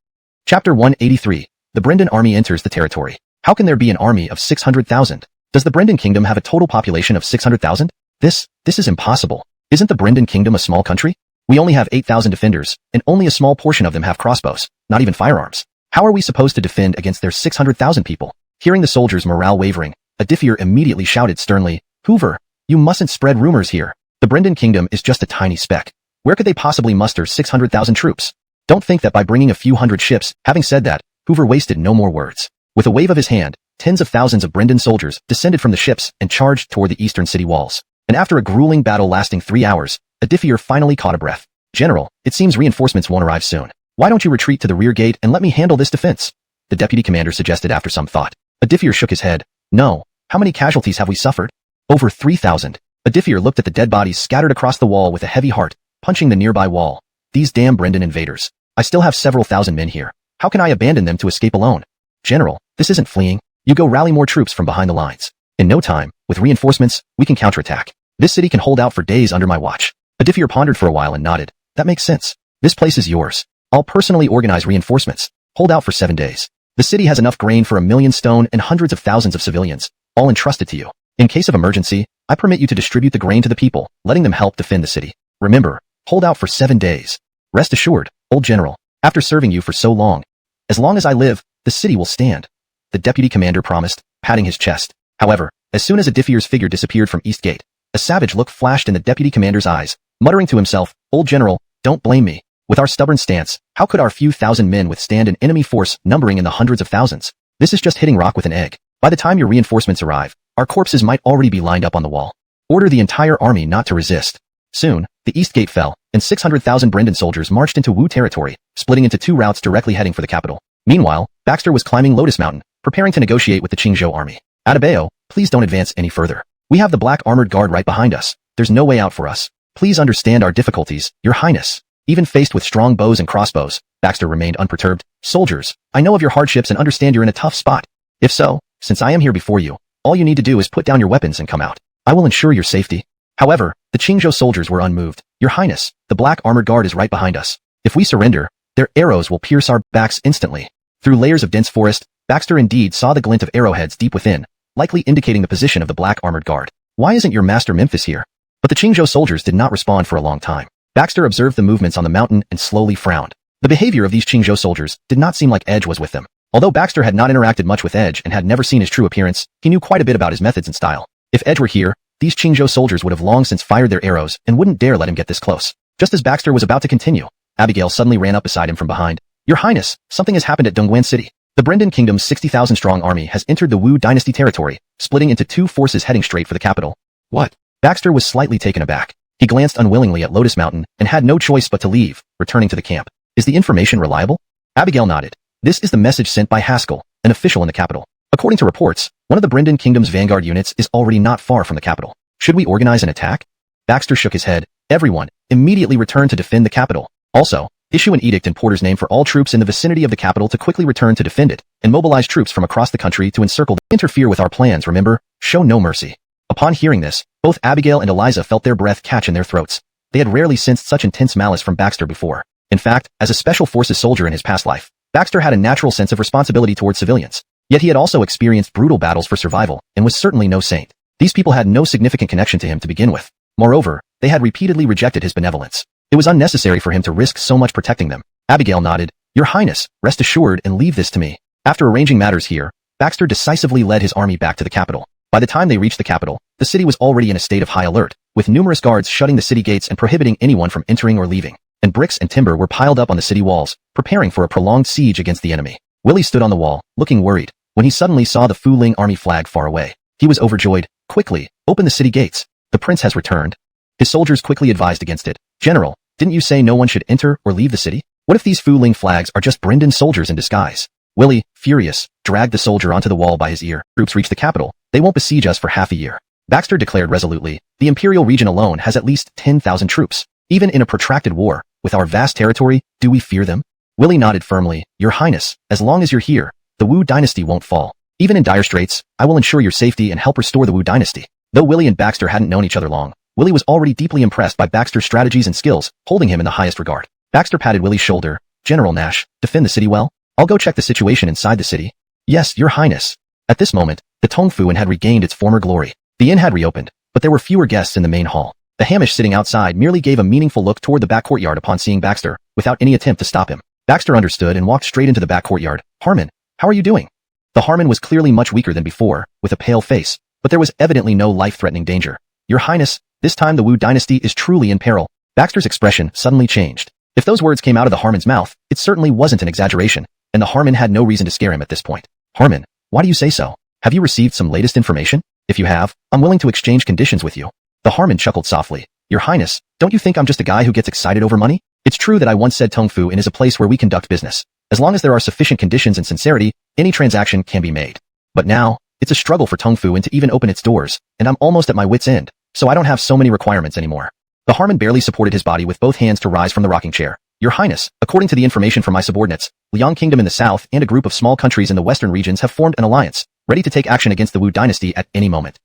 Chapter 183. The Brendan army enters the territory. How can there be an army of 600,000? Does the Brendan kingdom have a total population of 600,000? This is impossible. Isn't the Brendan kingdom a small country? We only have 8,000 defenders, and only a small portion of them have crossbows, not even firearms. How are we supposed to defend against their 600,000 people? Hearing the soldiers' morale wavering, Adifir immediately shouted sternly, Hoover, you mustn't spread rumors here. The Brendan kingdom is just a tiny speck. Where could they possibly muster 600,000 troops? Don't think that by bringing a few hundred ships. Having said that, Hoover wasted no more words. With a wave of his hand, tens of thousands of Brendan soldiers descended from the ships and charged toward the eastern city walls. And after a grueling battle lasting 3 hours, Adifir finally caught a breath. General, it seems reinforcements won't arrive soon. Why don't you retreat to the rear gate and let me handle this defense? The deputy commander suggested after some thought. Adifir shook his head. No. How many casualties have we suffered? Over 3,000. Adifir looked at the dead bodies scattered across the wall with a heavy heart, punching the nearby wall. These damn Brendan invaders. I still have several thousand men here. How can I abandon them to escape alone? General, this isn't fleeing. You go rally more troops from behind the lines. In no time, with reinforcements, we can counterattack. This city can hold out for days under my watch. Adifir pondered for a while and nodded. That makes sense. This place is yours. I'll personally organize reinforcements. Hold out for 7 days. The city has enough grain for 1 million stone and hundreds of thousands of civilians, all entrusted to you. In case of emergency, I permit you to distribute the grain to the people, letting them help defend the city. Remember, hold out for 7 days. Rest assured, old general, after serving you for so long, as long as I live, the city will stand. The deputy commander promised, patting his chest. However, as soon as a Diffier's figure disappeared from East Gate, a savage look flashed in the deputy commander's eyes, muttering to himself, "Old general, don't blame me. With our stubborn stance, how could our few thousand men withstand an enemy force numbering in the hundreds of thousands? This is just hitting rock with an egg. By the time your reinforcements arrive, our corpses might already be lined up on the wall. Order the entire army not to resist." Soon, the East Gate fell, and 600,000 Brendan soldiers marched into Wu territory, splitting into two routes directly heading for the capital. Meanwhile, Baxter was climbing Lotus Mountain, preparing to negotiate with the Qingzhou army. "Adebayo, please don't advance any further. We have the black armored guard right behind us. There's no way out for us. Please understand our difficulties, Your Highness." Even faced with strong bows and crossbows, Baxter remained unperturbed. "Soldiers, I know of your hardships and understand you're in a tough spot. If so, since I am here before you, all you need to do is put down your weapons and come out. I will ensure your safety." However, the Qingzhou soldiers were unmoved. "Your Highness, the black armored guard is right behind us. If we surrender, their arrows will pierce our backs instantly." Through layers of dense forest, Baxter indeed saw the glint of arrowheads deep within, likely indicating the position of the black armored guard. "Why isn't your master Memphis here?" But the Qingzhou soldiers did not respond for a long time. Baxter observed the movements on the mountain and slowly frowned. The behavior of these Qingzhou soldiers did not seem like Edge was with them. Although Baxter had not interacted much with Edge and had never seen his true appearance, he knew quite a bit about his methods and style. If Edge were here, these Qingzhou soldiers would have long since fired their arrows and wouldn't dare let him get this close. Just as Baxter was about to continue, Abigail suddenly ran up beside him from behind. "Your Highness, something has happened at Dongguan City. The Brendan Kingdom's 60,000-strong army has entered the Wu Dynasty territory, splitting into two forces heading straight for the capital." "What?" Baxter was slightly taken aback. He glanced unwillingly at Lotus Mountain and had no choice but to leave, returning to the camp. "Is the information reliable?" Abigail nodded. "This is the message sent by Haskell, an official in the capital. According to reports, one of the Brendan Kingdom's vanguard units is already not far from the capital. Should we organize an attack?" Baxter shook his head. "Everyone, immediately return to defend the capital. Also, issue an edict in Porter's name for all troops in the vicinity of the capital to quickly return to defend it, and mobilize troops from across the country to interfere with our plans, remember? Show no mercy." Upon hearing this, both Abigail and Eliza felt their breath catch in their throats. They had rarely sensed such intense malice from Baxter before. In fact, as a special forces soldier in his past life, Baxter had a natural sense of responsibility towards civilians. Yet he had also experienced brutal battles for survival, and was certainly no saint. These people had no significant connection to him to begin with. Moreover, they had repeatedly rejected his benevolence. It was unnecessary for him to risk so much protecting them. Abigail nodded. "Your Highness, rest assured and leave this to me." After arranging matters here, Baxter decisively led his army back to the capital. By the time they reached the capital, the city was already in a state of high alert, with numerous guards shutting the city gates and prohibiting anyone from entering or leaving. And bricks and timber were piled up on the city walls, preparing for a prolonged siege against the enemy. Willie stood on the wall, looking worried, when he suddenly saw the Fu Ling army flag far away. He was overjoyed. "Quickly, open the city gates. The prince has returned." His soldiers quickly advised against it. "General, didn't you say no one should enter or leave the city? What if these Fu Ling flags are just Brendan soldiers in disguise?" Willie, furious, dragged the soldier onto the wall by his ear. "Troops reach the capital. They won't besiege us for half a year." Baxter declared resolutely, "The Imperial region alone has at least 10,000 troops. Even in a protracted war, with our vast territory, do we fear them?" Willie nodded firmly. "Your Highness, as long as you're here, the Wu Dynasty won't fall. Even in dire straits, I will ensure your safety and help restore the Wu Dynasty." Though Willie and Baxter hadn't known each other long, Willie was already deeply impressed by Baxter's strategies and skills, holding him in the highest regard. Baxter patted Willie's shoulder. "General Nash, defend the city well? I'll go check the situation inside the city." "Yes, Your Highness." At this moment, the Tongfu Inn had regained its former glory. The inn had reopened, but there were fewer guests in the main hall. The Hamish sitting outside merely gave a meaningful look toward the back courtyard upon seeing Baxter, without any attempt to stop him. Baxter understood and walked straight into the back courtyard. "Harmon, how are you doing?" The Harmon was clearly much weaker than before, with a pale face, but there was evidently no life-threatening danger. "Your Highness, this time the Wu Dynasty is truly in peril." Baxter's expression suddenly changed. If those words came out of the Harmon's mouth, it certainly wasn't an exaggeration, and the Harmon had no reason to scare him at this point. "Harmon, why do you say so? Have you received some latest information? If you have, I'm willing to exchange conditions with you." The Harmon chuckled softly. "Your Highness, don't you think I'm just a guy who gets excited over money? It's true that I once said Tongfu Inn is a place where we conduct business. As long as there are sufficient conditions and sincerity, any transaction can be made. But now, it's a struggle for Tongfu Inn to even open its doors, and I'm almost at my wit's end, so I don't have so many requirements anymore." The Harmon barely supported his body with both hands to rise from the rocking chair. "Your Highness, according to the information from my subordinates, Liang Kingdom in the south and a group of small countries in the western regions have formed an alliance, ready to take action against the Wu Dynasty at any moment.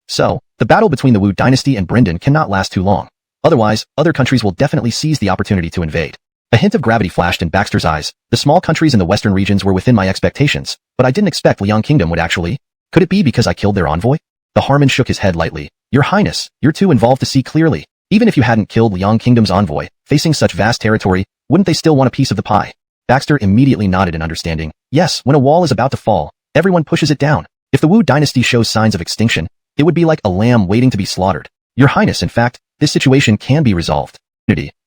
So, the battle between the Wu Dynasty and Brendan cannot last too long. Otherwise, other countries will definitely seize the opportunity to invade." A hint of gravity flashed in Baxter's eyes. "The small countries in the western regions were within my expectations, but I didn't expect Liang Kingdom would actually. Could it be because I killed their envoy?" The Harmon shook his head lightly. "Your Highness, you're too involved to see clearly. Even if you hadn't killed Liang Kingdom's envoy, facing such vast territory, wouldn't they still want a piece of the pie?" Baxter immediately nodded in understanding. "Yes, when a wall is about to fall, everyone pushes it down. If the Wu Dynasty shows signs of extinction, it would be like a lamb waiting to be slaughtered. Your Highness, in fact, this situation can be resolved.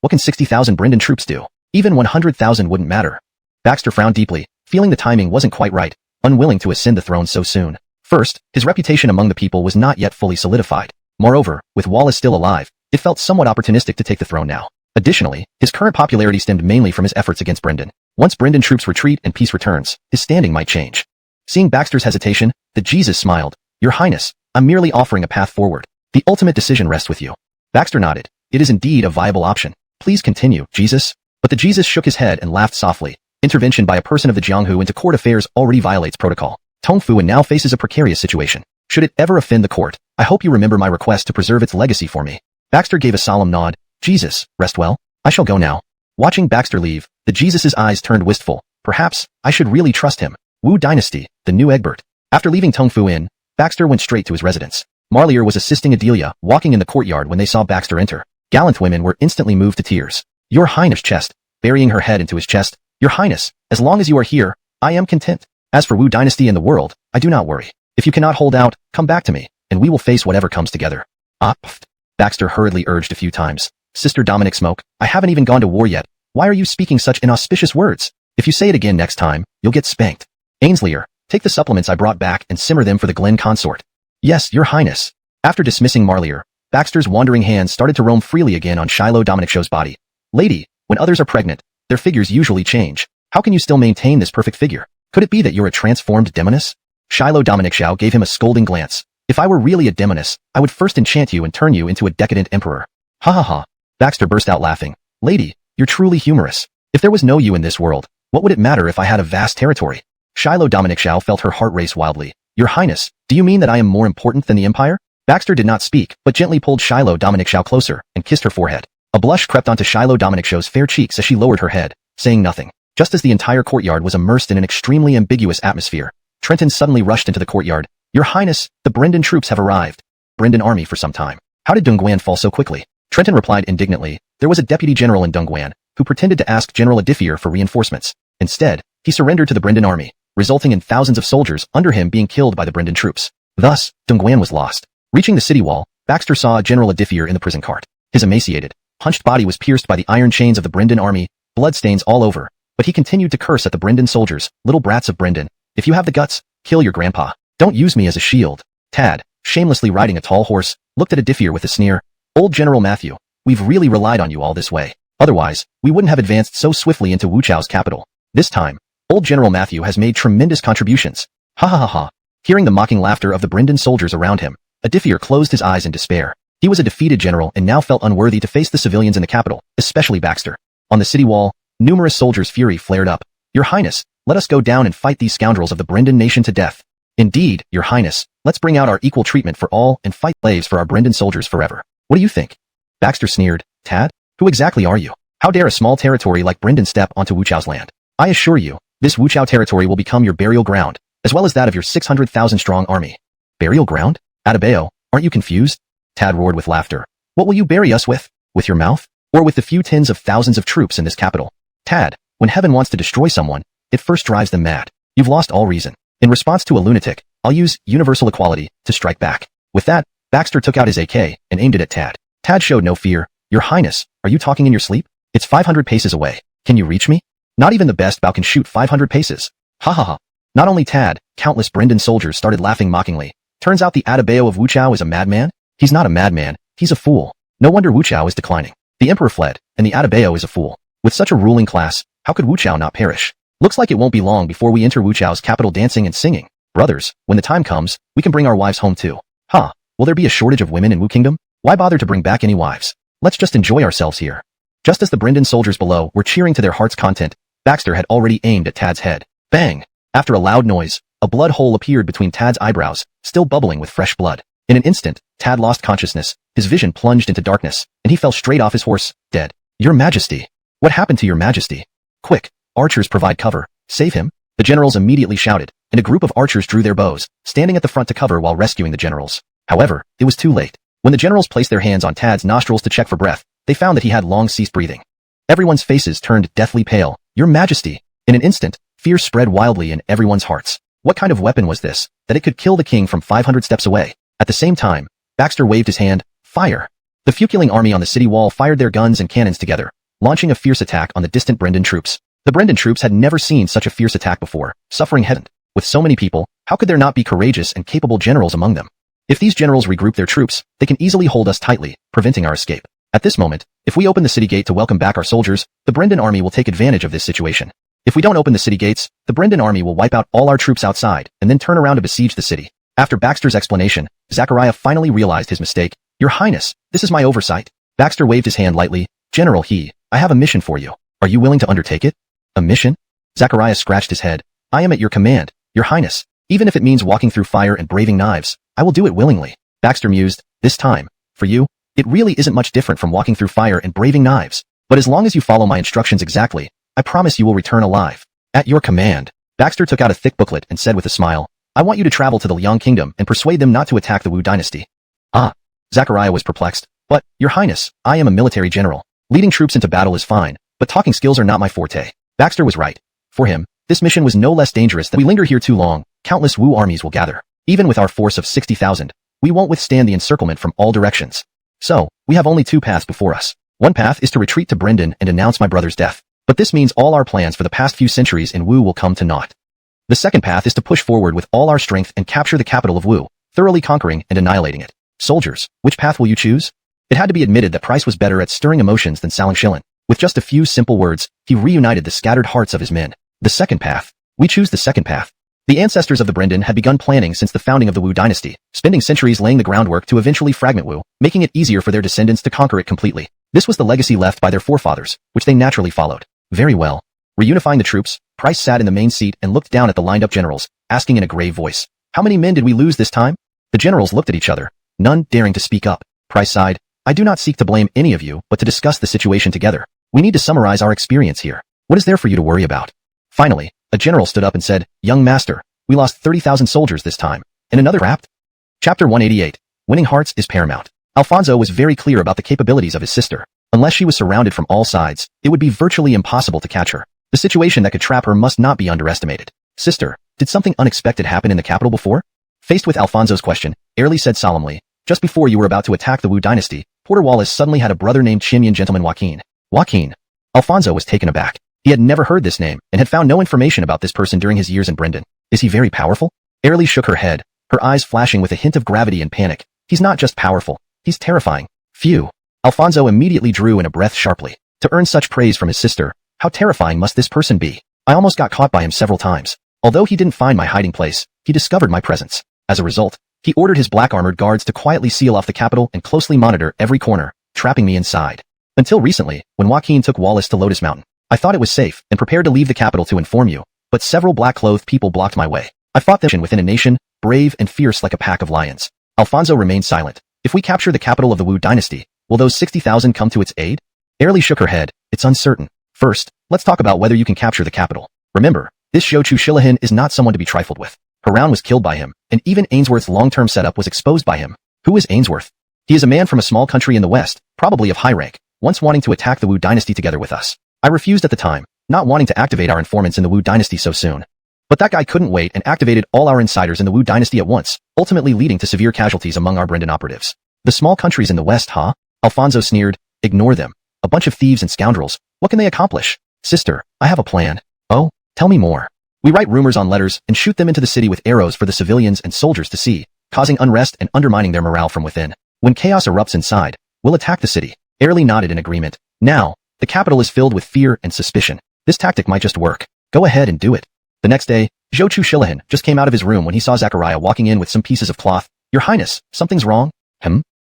What can 60,000 Brendan troops do? Even 100,000 wouldn't matter. Baxter frowned deeply, feeling the timing wasn't quite right, unwilling to ascend the throne so soon. First, his reputation among the people was not yet fully solidified. Moreover, with Wallace still alive, it felt somewhat opportunistic to take the throne now. Additionally, his current popularity stemmed mainly from his efforts against Brendan. Once Brendan troops retreat and peace returns, his standing might change. Seeing Baxter's hesitation, the Jesus smiled. Your Highness, I'm merely offering a path forward. The ultimate decision rests with you. Baxter nodded. It is indeed a viable option. Please continue, Jesus. But the Jesus shook his head and laughed softly. Intervention by a person of the Jianghu into court affairs already violates protocol. Tong Fuan now faces a precarious situation. Should it ever offend the court, I hope you remember my request to preserve its legacy for me. Baxter gave a solemn nod. Jesus, rest well. I shall go now. Watching Baxter leave, the Jesus's eyes turned wistful. Perhaps, I should really trust him. Wu Dynasty, the new Egbert. After leaving Tong Fuan, Baxter went straight to his residence. Marlier was assisting Adelia, walking in the courtyard when they saw Baxter enter. Gallant women were instantly moved to tears. Your Highness chest, burying her head into his chest. Your Highness, as long as you are here, I am content. As for Wu Dynasty and the world, I do not worry. If you cannot hold out, come back to me, and we will face whatever comes together. Baxter hurriedly urged a few times. Sister Dominic Smoke, I haven't even gone to war yet. Why are you speaking such inauspicious words? If you say it again next time, you'll get spanked. Ainsleyer, take the supplements I brought back and simmer them for the Glen consort. Yes, Your Highness. After dismissing Marlier, Baxter's wandering hands started to roam freely again on Shiloh Dominicsho's body. Lady, when others are pregnant, their figures usually change. How can you still maintain this perfect figure? Could it be that you're a transformed demoness? Shiloh Dominicshow gave him a scolding glance. If I were really a demoness, I would first enchant you and turn you into a decadent emperor. Ha ha ha. Baxter burst out laughing. Lady, you're truly humorous. If there was no you in this world, what would it matter if I had a vast territory? Shiloh Dominicshow felt her heart race wildly. Your Highness, do you mean that I am more important than the Empire? Baxter did not speak, but gently pulled Shiloh Dominicshow closer and kissed her forehead. A blush crept onto Shiloh Dominicshow's fair cheeks as she lowered her head, saying nothing. Just as the entire courtyard was immersed in an extremely ambiguous atmosphere, Trenton suddenly rushed into the courtyard. Your Highness, the Brendan troops have arrived. Brendan army for some time. How did Dongguan fall so quickly? Trenton replied indignantly. There was a deputy general in Dongguan, who pretended to ask General Adifier for reinforcements. Instead, he surrendered to the Brendan army, resulting in thousands of soldiers under him being killed by the Brendan troops. Thus, Dongguan was lost. Reaching the city wall, Baxter saw General Adifier in the prison cart. His emaciated, hunched body was pierced by the iron chains of the Brendan army, bloodstains all over, but he continued to curse at the Brendan soldiers. Little brats of Brendan, if you have the guts, kill your grandpa. Don't use me as a shield. Tad, shamelessly riding a tall horse, looked at Adifier with a sneer. Old General Matthew, we've really relied on you all this way. Otherwise, we wouldn't have advanced so swiftly into Wu Chao's capital. This time, Old General Matthew has made tremendous contributions. Ha ha ha ha. Hearing the mocking laughter of the Brendan soldiers around him, Adifier closed his eyes in despair. He was a defeated general and now felt unworthy to face the civilians in the capital, especially Baxter. On the city wall, numerous soldiers' fury flared up. Your Highness, let us go down and fight these scoundrels of the Brendan nation to death. Indeed, Your Highness, let's bring out our equal treatment for all and fight slaves for our Brendan soldiers forever. What do you think? Baxter sneered. Tad? Who exactly are you? How dare a small territory like Brendan step onto Wu Chao's land? I assure you, this Wu Chao territory will become your burial ground, as well as that of your 600,000 strong army. Burial ground? Atabeo, aren't you confused? Tad roared with laughter. What will you bury us with? With your mouth? Or with the few tens of thousands of troops in this capital? Tad, when heaven wants to destroy someone, it first drives them mad. You've lost all reason. In response to a lunatic, I'll use universal equality to strike back. With that, Baxter took out his AK and aimed it at Tad. Tad showed no fear. Your Highness, are you talking in your sleep? It's 500 paces away. Can you reach me? Not even the best bow can shoot 500 paces. Ha ha ha. Not only Tad, countless Brendan soldiers started laughing mockingly. Turns out the Atabeo of Wu Chao is a madman? He's not a madman, he's a fool. No wonder Wu Chao is declining. The emperor fled, and the Atabeo is a fool. With such a ruling class, how could Wu Chao not perish? Looks like it won't be long before we enter Wu Chao's capital dancing and singing. Brothers, when the time comes, we can bring our wives home too. Huh, will there be a shortage of women in Wu Kingdom? Why bother to bring back any wives? Let's just enjoy ourselves here. Just as the Brendan soldiers below were cheering to their heart's content, Baxter had already aimed at Tad's head. Bang! After a loud noise, a blood hole appeared between Tad's eyebrows, still bubbling with fresh blood. In an instant, Tad lost consciousness, his vision plunged into darkness, and he fell straight off his horse, dead. Your Majesty! What happened to Your Majesty? Quick, archers provide cover. Save him! The generals immediately shouted, and a group of archers drew their bows, standing at the front to cover while rescuing the generals. However, it was too late. When the generals placed their hands on Tad's nostrils to check for breath, they found that he had long ceased breathing. Everyone's faces turned deathly pale. Your Majesty! In an instant, fear spread wildly in everyone's hearts. What kind of weapon was this, that it could kill the king from 500 steps away? At the same time, Baxter waved his hand. Fire! The Fukuling army on the city wall fired their guns and cannons together, launching a fierce attack on the distant Brendan troops. The Brendan troops had never seen such a fierce attack before, suffering heavily. With so many people, how could there not be courageous and capable generals among them? If these generals regroup their troops, they can easily hold us tightly, preventing our escape. At this moment, if we open the city gate to welcome back our soldiers, the Brendan army will take advantage of this situation. If we don't open the city gates, the Brendan army will wipe out all our troops outside and then turn around to besiege the city. After Baxter's explanation, Zachariah finally realized his mistake. Your Highness, this is my oversight. Baxter waved his hand lightly. General I have a mission for you. Are you willing to undertake it? A mission? Zachariah scratched his head. I am at your command, Your Highness. Even if it means walking through fire and braving knives, I will do it willingly. Baxter mused. This time, for you, it really isn't much different from walking through fire and braving knives. But as long as you follow my instructions exactly, I promise you will return alive. At your command. Baxter took out a thick booklet and said with a smile, I want you to travel to the Liang Kingdom and persuade them not to attack the Wu Dynasty. Ah. Zachariah was perplexed. But, Your Highness, I am a military general. Leading troops into battle is fine, but talking skills are not my forte. Baxter was right. For him, this mission was no less dangerous than we linger here too long. Countless Wu armies will gather. Even with our force of 60,000, we won't withstand the encirclement from all directions. So, we have only two paths before us. One path is to retreat to Brendan and announce my brother's death. But this means all our plans for the past few centuries in Wu will come to naught. The second path is to push forward with all our strength and capture the capital of Wu, thoroughly conquering and annihilating it. Soldiers, which path will you choose? It had to be admitted that Price was better at stirring emotions than Salang Shilin. With just a few simple words, he reunited the scattered hearts of his men. The second path. We choose the second path. The ancestors of the Brendan had begun planning since the founding of the Wu Dynasty, spending centuries laying the groundwork to eventually fragment Wu, making it easier for their descendants to conquer it completely. This was the legacy left by their forefathers, which they naturally followed. Very well. Reunifying the troops, Price sat in the main seat and looked down at the lined-up generals, asking in a grave voice, How many men did we lose this time? The generals looked at each other, none daring to speak up. Price sighed, I do not seek to blame any of you, but to discuss the situation together. We need to summarize our experience here. What is there for you to worry about? Finally, a general stood up and said, Young master, we lost 30,000 soldiers this time. And another trapped? Chapter 188. Winning hearts is paramount. Alfonso was very clear about the capabilities of his sister. Unless she was surrounded from all sides, it would be virtually impossible to catch her. The situation that could trap her must not be underestimated. Sister, did something unexpected happen in the capital before? Faced with Alfonso's question, Airlie said solemnly, Just before you were about to attack the Wu Dynasty, Porter Wallace suddenly had a brother named Chinyan Gentleman Joaquin. Joaquin. Alfonso was taken aback. He had never heard this name and had found no information about this person during his years in Brendan. Is he very powerful? Airlie shook her head, her eyes flashing with a hint of gravity and panic. He's not just powerful, he's terrifying. Phew. Alfonso immediately drew in a breath sharply. To earn such praise from his sister, how terrifying must this person be? I almost got caught by him several times. Although he didn't find my hiding place, he discovered my presence. As a result, he ordered his black armored guards to quietly seal off the capital and closely monitor every corner, trapping me inside. Until recently, when Joaquin took Wallace to Lotus Mountain, I thought it was safe and prepared to leave the capital to inform you, but several black-clothed people blocked my way. I fought them within a nation, brave and fierce like a pack of lions. Alfonso remained silent. If we capture the capital of the Wu Dynasty, will those 60,000 come to its aid? Airlie shook her head. It's uncertain. First, let's talk about whether you can capture the capital. Remember, this Zhou Shilahin is not someone to be trifled with. Haroun was killed by him, and even Ainsworth's long-term setup was exposed by him. Who is Ainsworth? He is a man from a small country in the west, probably of high rank, once wanting to attack the Wu Dynasty together with us. I refused at the time, not wanting to activate our informants in the Wu Dynasty so soon. But that guy couldn't wait and activated all our insiders in the Wu Dynasty at once, ultimately leading to severe casualties among our Brendan operatives. The small countries in the west, huh? Alfonso sneered. Ignore them. A bunch of thieves and scoundrels. What can they accomplish? Sister, I have a plan. Oh, tell me more. We write rumors on letters and shoot them into the city with arrows for the civilians and soldiers to see, causing unrest and undermining their morale from within. When chaos erupts inside, we'll attack the city. Airlie nodded in agreement. Now, the capital is filled with fear and suspicion. This tactic might just work. Go ahead and do it. The next day, Zhou Shilahin just came out of his room when he saw Zachariah walking in with some pieces of cloth. Your Highness, something's wrong?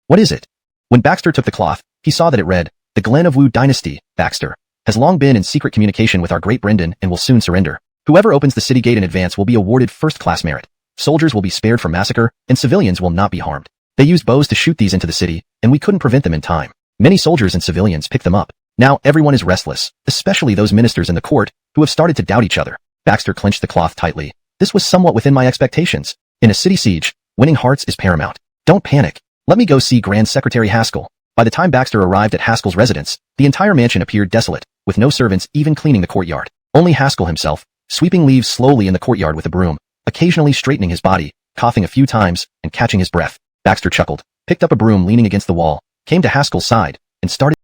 What is it? When Baxter took the cloth, he saw that it read, The Glen of Wu Dynasty, Baxter, has long been in secret communication with our great Brendan and will soon surrender. Whoever opens the city gate in advance will be awarded first-class merit. Soldiers will be spared from massacre, and civilians will not be harmed. They used bows to shoot these into the city, and we couldn't prevent them in time. Many soldiers and civilians picked them up. Now everyone is restless, especially those ministers in the court, who have started to doubt each other. Baxter clenched the cloth tightly. This was somewhat within my expectations. In a city siege, winning hearts is paramount. Don't panic. Let me go see Grand Secretary Haskell. By the time Baxter arrived at Haskell's residence, the entire mansion appeared desolate, with no servants even cleaning the courtyard. Only Haskell himself, sweeping leaves slowly in the courtyard with a broom. occasionally straightening his body, coughing a few times, and catching his breath. Baxter chuckled, picked up a broom leaning against the wall, came to Haskell's side, and started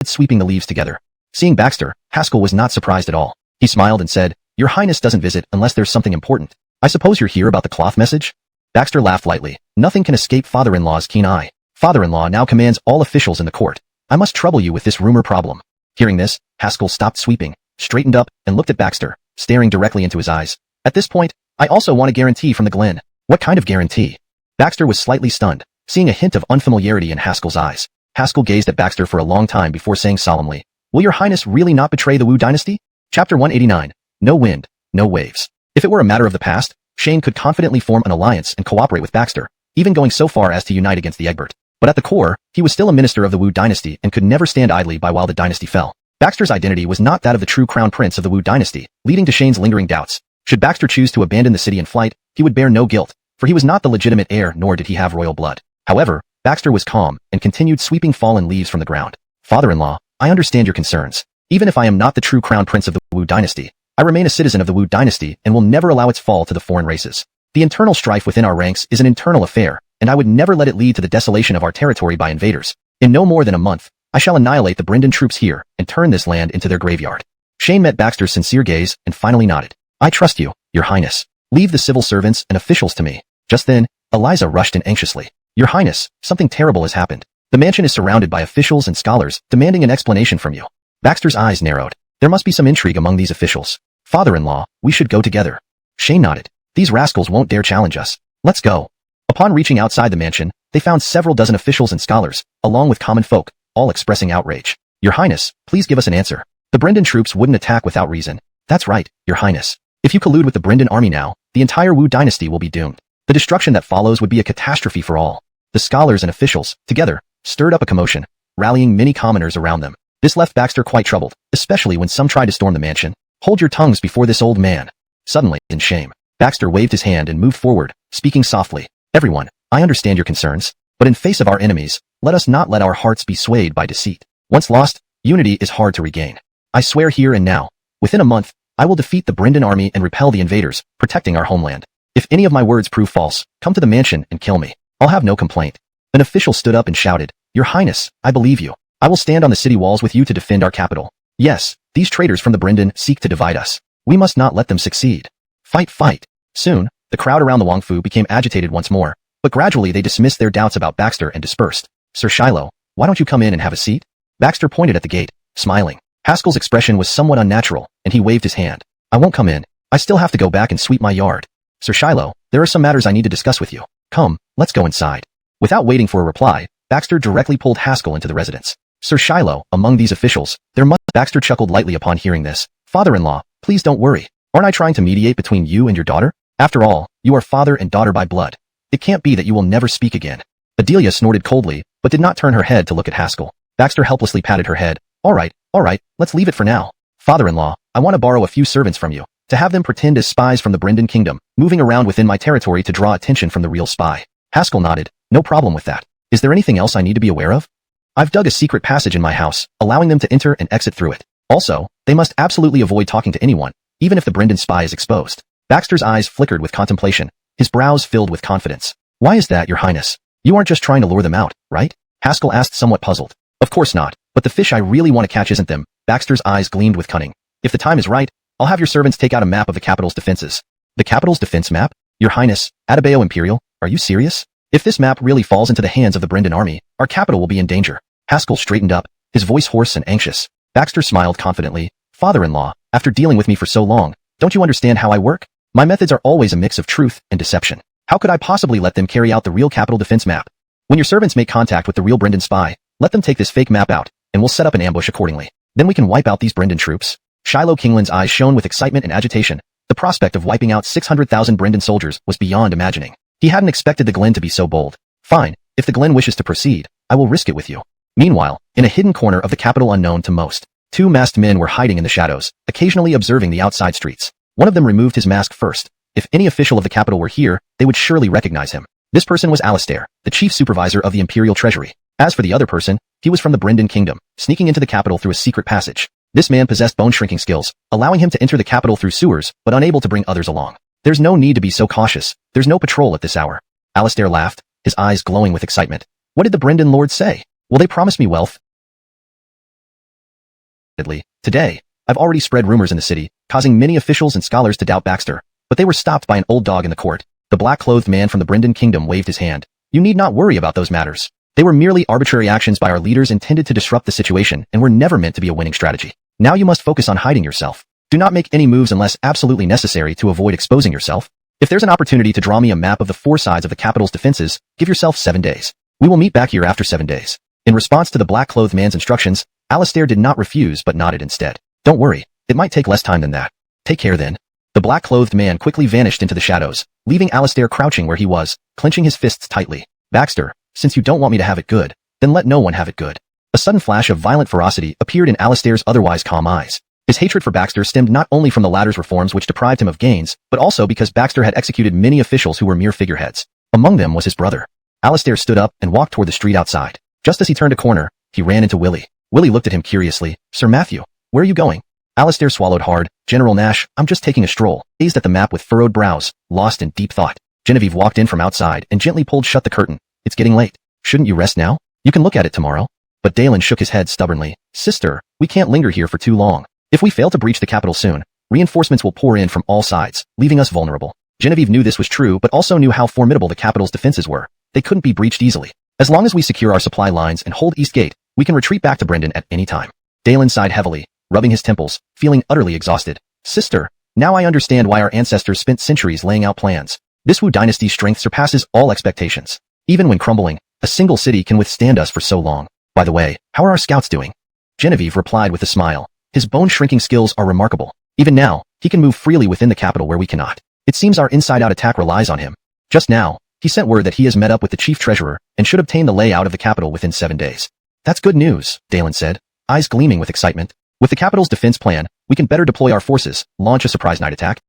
sweeping the leaves together. Seeing Baxter, Haskell was not surprised at all. He smiled and said, "Your Highness doesn't visit unless there's something important. I suppose you're here about the cloth message?" Baxter laughed lightly. Nothing can escape father-in-law's keen eye. Father-in-law now commands all officials in the court. I must trouble you with this rumor problem. Hearing this, Haskell stopped sweeping, straightened up, and looked at Baxter, staring directly into his eyes. At this point, I also want a guarantee from the Glen. What kind of guarantee? Baxter was slightly stunned, seeing a hint of unfamiliarity in Haskell's eyes. Haskell gazed at Baxter for a long time before saying solemnly, "Will your Highness really not betray the Wu Dynasty?" Chapter 189. No wind, no waves. If it were a matter of the past, Shane could confidently form an alliance and cooperate with Baxter, even going so far as to unite against the Egbert. But at the core, he was still a minister of the Wu Dynasty and could never stand idly by while the dynasty fell. Baxter's identity was not that of the true crown prince of the Wu Dynasty, leading to Shane's lingering doubts. Should Baxter choose to abandon the city in flight, he would bear no guilt, for he was not the legitimate heir nor did he have royal blood. However, Baxter was calm and continued sweeping fallen leaves from the ground. "Father-in-law, I understand your concerns. Even if I am not the true crown prince of the Wu Dynasty, I remain a citizen of the Wu Dynasty and will never allow its fall to the foreign races. The internal strife within our ranks is an internal affair, and I would never let it lead to the desolation of our territory by invaders. In no more than a month, I shall annihilate the Brendan troops here and turn this land into their graveyard." Shane met Baxter's sincere gaze and finally nodded. "I trust you, your Highness. Leave the civil servants and officials to me." Just then, Eliza rushed in anxiously. "Your Highness, something terrible has happened. The mansion is surrounded by officials and scholars, demanding an explanation from you." Baxter's eyes narrowed. There must be some intrigue among these officials. "Father-in-law, we should go together." Shane nodded. "These rascals won't dare challenge us. Let's go." Upon reaching outside the mansion, they found several dozen officials and scholars, along with common folk, all expressing outrage. "Your Highness, please give us an answer. The Brendan troops wouldn't attack without reason." "That's right, your Highness. If you collude with the Brendan army now, the entire Wu Dynasty will be doomed. The destruction that follows would be a catastrophe for all." The scholars and officials, together, stirred up a commotion, rallying many commoners around them. This left Baxter quite troubled, especially when some tried to storm the mansion. "Hold your tongues before this old man." Suddenly, in shame, Baxter waved his hand and moved forward, speaking softly. "Everyone, I understand your concerns, but in face of our enemies, let us not let our hearts be swayed by deceit. Once lost, unity is hard to regain. I swear here and now, within a month, I will defeat the Brendan army and repel the invaders, protecting our homeland. If any of my words prove false, come to the mansion and kill me. I'll have no complaint." An official stood up and shouted, "Your Highness, I believe you. I will stand on the city walls with you to defend our capital. Yes, these traitors from the Brendan seek to divide us. We must not let them succeed. Fight, fight." Soon, the crowd around the Wangfu became agitated once more, but gradually they dismissed their doubts about Baxter and dispersed. "Sir Shiloh, why don't you come in and have a seat?" Baxter pointed at the gate, smiling. Haskell's expression was somewhat unnatural, and he waved his hand. "I won't come in. I still have to go back and sweep my yard. Sir Shiloh, there are some matters I need to discuss with you. Come, let's go inside." Without waiting for a reply, Baxter directly pulled Haskell into the residence. "Sir Shiloh, among these officials, there must—" Baxter chuckled lightly upon hearing this. "Father-in-law, please don't worry. Aren't I trying to mediate between you and your daughter? After all, you are father and daughter by blood. It can't be that you will never speak again." Adelia snorted coldly, but did not turn her head to look at Haskell. Baxter helplessly patted her head. All right, let's leave it for now. Father-in-law, I want to borrow a few servants from you, to have them pretend as spies from the Brendan kingdom, moving around within my territory to draw attention from the real spy." Haskell nodded. "No problem with that. Is there anything else I need to be aware of?" "I've dug a secret passage in my house, allowing them to enter and exit through it. Also, they must absolutely avoid talking to anyone, even if the Brendan spy is exposed." Baxter's eyes flickered with contemplation, his brows filled with confidence. "Why is that, your Highness? You aren't just trying to lure them out, right?" Haskell asked, somewhat puzzled. "Of course not, but the fish I really want to catch isn't them." Baxter's eyes gleamed with cunning. "If the time is right, I'll have your servants take out a map of the capital's defenses." "The capital's defense map? Your Highness, Atabeo Imperial, are you serious? If this map really falls into the hands of the Brendan army, our capital will be in danger." Haskell straightened up, his voice hoarse and anxious. Baxter smiled confidently. "Father-in-law, after dealing with me for so long, don't you understand how I work? My methods are always a mix of truth and deception. How could I possibly let them carry out the real capital defense map? When your servants make contact with the real Brendan spy, let them take this fake map out, and we'll set up an ambush accordingly. Then we can wipe out these Brendan troops." Shiloh Kingland's eyes shone with excitement and agitation. The prospect of wiping out 600,000 Brendan soldiers was beyond imagining. He hadn't expected the Glen to be so bold. "Fine, if the Glen wishes to proceed, I will risk it with you." Meanwhile, in a hidden corner of the capital unknown to most, two masked men were hiding in the shadows, occasionally observing the outside streets. One of them removed his mask first. If any official of the capital were here, they would surely recognize him. This person was Alistair, the chief supervisor of the Imperial Treasury. As for the other person, he was from the Brendan Kingdom, sneaking into the capital through a secret passage. This man possessed bone-shrinking skills, allowing him to enter the capital through sewers, but unable to bring others along. There's no need to be so cautious. There's no patrol at this hour. Alistair laughed, his eyes glowing with excitement. What did the Brendan Lord say? Will they promise me wealth? Today, I've already spread rumors in the city, causing many officials and scholars to doubt Baxter, but they were stopped by an old dog in the court. The black-clothed man from the Brendan Kingdom waved his hand. You need not worry about those matters. They were merely arbitrary actions by our leaders intended to disrupt the situation and were never meant to be a winning strategy. Now you must focus on hiding yourself. Do not make any moves unless absolutely necessary to avoid exposing yourself. If there's an opportunity to draw me a map of the 4 sides of the capital's defenses, give yourself 7 days. We will meet back here after 7 days. In response to the black-clothed man's instructions, Alistair did not refuse but nodded instead. Don't worry, it might take less time than that. Take care then. The black-clothed man quickly vanished into the shadows, leaving Alistair crouching where he was, clenching his fists tightly. Baxter, since you don't want me to have it good, then let no one have it good. A sudden flash of violent ferocity appeared in Alistair's otherwise calm eyes. His hatred for Baxter stemmed not only from the latter's reforms which deprived him of gains, but also because Baxter had executed many officials who were mere figureheads. Among them was his brother. Alistair stood up and walked toward the street outside. Just as he turned a corner, he ran into Willie. Willie looked at him curiously. Sir Matthew, where are you going? Alistair swallowed hard. General Nash, I'm just taking a stroll. Gazed at the map with furrowed brows, lost in deep thought. Genevieve walked in from outside and gently pulled shut the curtain. It's getting late. Shouldn't you rest now? You can look at it tomorrow. But Dalen shook his head stubbornly. Sister, we can't linger here for too long. If we fail to breach the capital soon, reinforcements will pour in from all sides, leaving us vulnerable. Genevieve knew this was true but also knew how formidable the capital's defenses were. They couldn't be breached easily. As long as we secure our supply lines and hold East Gate, we can retreat back to Brendan at any time. Dalen sighed heavily, rubbing his temples, feeling utterly exhausted. Sister, now I understand why our ancestors spent centuries laying out plans. This Wu Dynasty's strength surpasses all expectations. Even when crumbling, a single city can withstand us for so long. By the way, how are our scouts doing? Genevieve replied with a smile. His bone-shrinking skills are remarkable. Even now, he can move freely within the capital where we cannot. It seems our inside-out attack relies on him. Just now, he sent word that he has met up with the chief treasurer and should obtain the layout of the capital within 7 days. That's good news, Dalen said, eyes gleaming with excitement. With the capital's defense plan, we can better deploy our forces, launch a surprise night attack,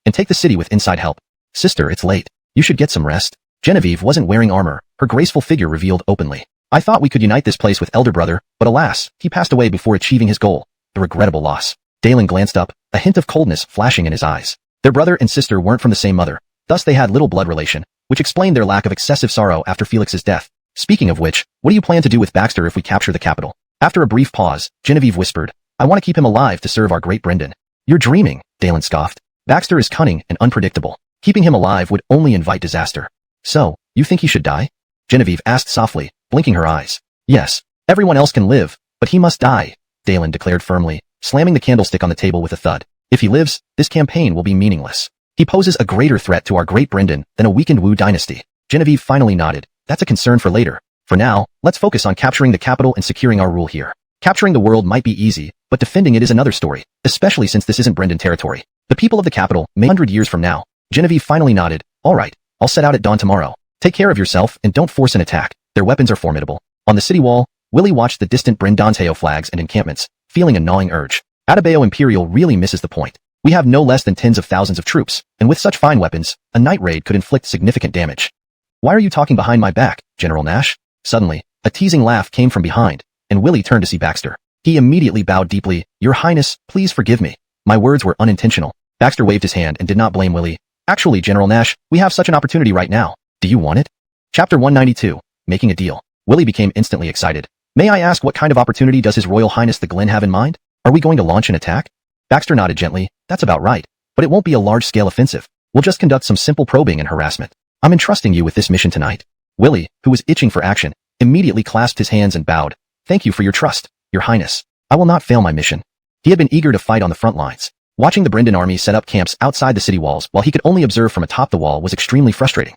and take the city with inside help. Sister, it's late. You should get some rest. Genevieve wasn't wearing armor, her graceful figure revealed openly. I thought we could unite this place with elder brother, but alas, he passed away before achieving his goal. The regrettable loss. Dalen glanced up, a hint of coldness flashing in his eyes. Their brother and sister weren't from the same mother, thus they had little blood relation, which explained their lack of excessive sorrow after Felix's death. Speaking of which, what do you plan to do with Baxter if we capture the capital? After a brief pause, Genevieve whispered, I want to keep him alive to serve our great Brendan. You're dreaming, Dalen scoffed. Baxter is cunning and unpredictable. Keeping him alive would only invite disaster. So, you think he should die? Genevieve asked softly, blinking her eyes. Yes, everyone else can live, but he must die, Dalen declared firmly, slamming the candlestick on the table with a thud. If he lives, this campaign will be meaningless. He poses a greater threat to our great Brendan than a weakened Wu Dynasty. Genevieve finally nodded. That's a concern for later. For now, let's focus on capturing the capital and securing our rule here. Capturing the world might be easy, but defending it is another story, especially since this isn't Brendan territory. The people of the capital may 100 years from now. Genevieve finally nodded. All right, I'll set out at dawn tomorrow. Take care of yourself and don't force an attack. Their weapons are formidable. On the city wall, Willie watched the distant Brendanteo flags and encampments, feeling a gnawing urge. Atabeo Imperial really misses the point. We have no less than tens of thousands of troops, and with such fine weapons, a night raid could inflict significant damage. Why are you talking behind my back, General Nash? Suddenly, a teasing laugh came from behind, and Willie turned to see Baxter. He immediately bowed deeply. Your Highness, please forgive me. My words were unintentional. Baxter waved his hand and did not blame Willie. Actually, General Nash, we have such an opportunity right now. Do you want it? Chapter 192, Making a Deal. Willie became instantly excited. May I ask what kind of opportunity does His Royal Highness the Glen have in mind? Are we going to launch an attack? Baxter nodded gently. That's about right. But it won't be a large-scale offensive. We'll just conduct some simple probing and harassment. I'm entrusting you with this mission tonight. Willie, who was itching for action, immediately clasped his hands and bowed. Thank you for your trust, Your Highness. I will not fail my mission. He had been eager to fight on the front lines. Watching the Brendan army set up camps outside the city walls while he could only observe from atop the wall was extremely frustrating.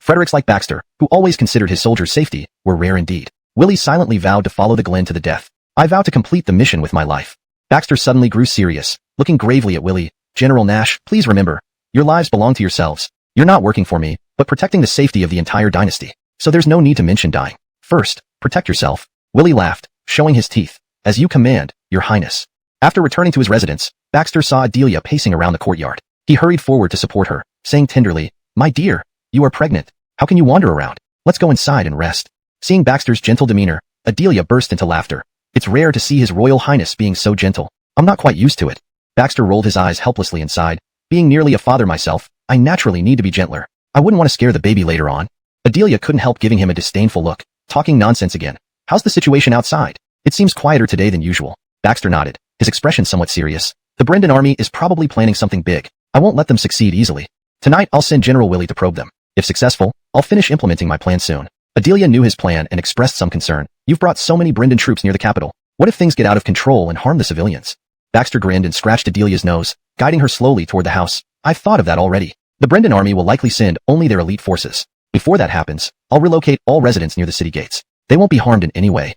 Fredericks like Baxter, who always considered his soldiers' safety, were rare indeed. Willie silently vowed to follow the Glen to the death. I vow to complete the mission with my life. Baxter suddenly grew serious, looking gravely at Willie. General Nash, please remember, your lives belong to yourselves. You're not working for me, but protecting the safety of the entire dynasty. So there's no need to mention dying. First, protect yourself. Willie laughed, showing his teeth. As you command, Your Highness. After returning to his residence, Baxter saw Adelia pacing around the courtyard. He hurried forward to support her, saying tenderly, My dear, you are pregnant. How can you wander around? Let's go inside and rest. Seeing Baxter's gentle demeanor, Adelia burst into laughter. It's rare to see His Royal Highness being so gentle. I'm not quite used to it. Baxter rolled his eyes helplessly and sighed. Being nearly a father myself, I naturally need to be gentler. I wouldn't want to scare the baby later on. Adelia couldn't help giving him a disdainful look. Talking nonsense again. How's the situation outside? It seems quieter today than usual. Baxter nodded, his expression somewhat serious. The Brendan army is probably planning something big. I won't let them succeed easily. Tonight I'll send General Willie to probe them. If successful, I'll finish implementing my plan soon. Adelia knew his plan and expressed some concern. You've brought so many Brendan troops near the capital. What if things get out of control and harm the civilians? Baxter grinned and scratched Adelia's nose, guiding her slowly toward the house. I've thought of that already. The Brendan army will likely send only their elite forces. Before that happens, I'll relocate all residents near the city gates. They won't be harmed in any way.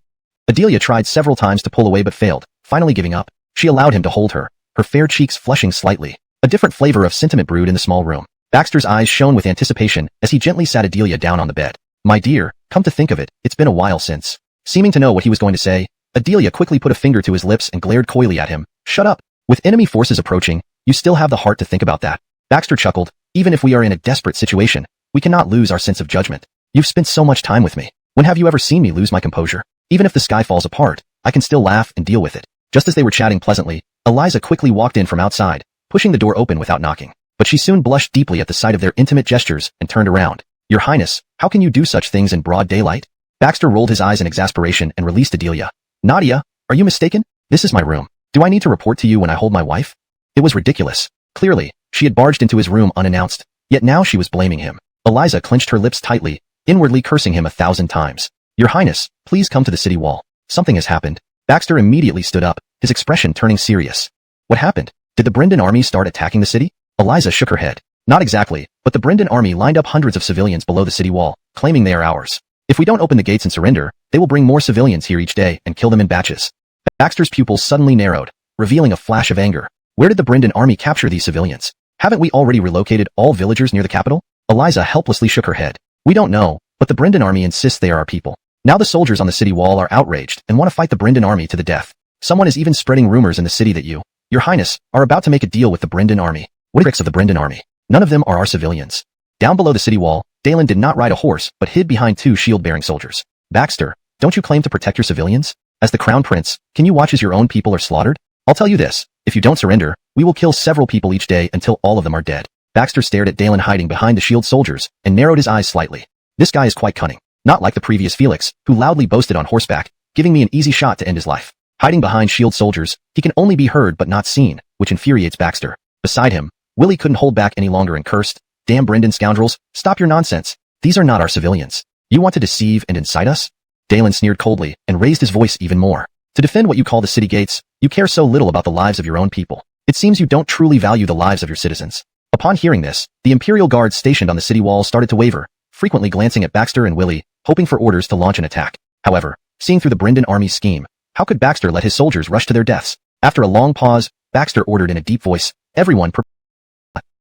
Adelia tried several times to pull away but failed, finally giving up. She allowed him to hold her, her fair cheeks flushing slightly. A different flavor of sentiment brewed in the small room. Baxter's eyes shone with anticipation as he gently sat Adelia down on the bed. My dear, come to think of it, it's been a while since. Seeming to know what he was going to say, Adelia quickly put a finger to his lips and glared coyly at him. Shut up. With enemy forces approaching, you still have the heart to think about that. Baxter chuckled. Even if we are in a desperate situation, we cannot lose our sense of judgment. You've spent so much time with me. When have you ever seen me lose my composure? Even if the sky falls apart, I can still laugh and deal with it. Just as they were chatting pleasantly, Eliza quickly walked in from outside, pushing the door open without knocking. But she soon blushed deeply at the sight of their intimate gestures and turned around. Your Highness, how can you do such things in broad daylight? Baxter rolled his eyes in exasperation and released Adelia. Nadia, are you mistaken? This is my room. Do I need to report to you when I hold my wife? It was ridiculous. Clearly, she had barged into his room unannounced, yet now she was blaming him. Eliza clenched her lips tightly, inwardly cursing him 1,000 times. Your Highness, please come to the city wall. Something has happened. Baxter immediately stood up, his expression turning serious. What happened? Did the Brendan army start attacking the city? Eliza shook her head. Not exactly, but the Brendan army lined up hundreds of civilians below the city wall, claiming they are ours. If we don't open the gates and surrender, they will bring more civilians here each day and kill them in batches. Baxter's pupils suddenly narrowed, revealing a flash of anger. Where did the Brendan army capture these civilians? Haven't we already relocated all villagers near the capital? Eliza helplessly shook her head. We don't know, but the Brendan army insists they are our people. Now the soldiers on the city wall are outraged and want to fight the Brendan army to the death. Someone is even spreading rumors in the city that you, Your Highness, are about to make a deal with the Brendan army. What are the tricks of the Brendan army? None of them are our civilians. Down below the city wall, Dalen did not ride a horse but hid behind 2 shield-bearing soldiers. Baxter, don't you claim to protect your civilians? As the Crown Prince, can you watch as your own people are slaughtered? I'll tell you this, if you don't surrender, we will kill several people each day until all of them are dead. Baxter stared at Dalen hiding behind the shield soldiers and narrowed his eyes slightly. This guy is quite cunning. Not like the previous Felix, who loudly boasted on horseback, giving me an easy shot to end his life. Hiding behind shield soldiers, he can only be heard but not seen, which infuriates Baxter. Beside him, Willie couldn't hold back any longer and cursed, Damn Brendan scoundrels, stop your nonsense. These are not our civilians. You want to deceive and incite us? Dalen sneered coldly and raised his voice even more. To defend what you call the city gates, you care so little about the lives of your own people. It seems you don't truly value the lives of your citizens. Upon hearing this, the Imperial Guards stationed on the city wall started to waver, frequently glancing at Baxter and Willie, hoping for orders to launch an attack. However, seeing through the Brendan army's scheme, how could Baxter let his soldiers rush to their deaths? After a long pause, Baxter ordered in a deep voice, everyone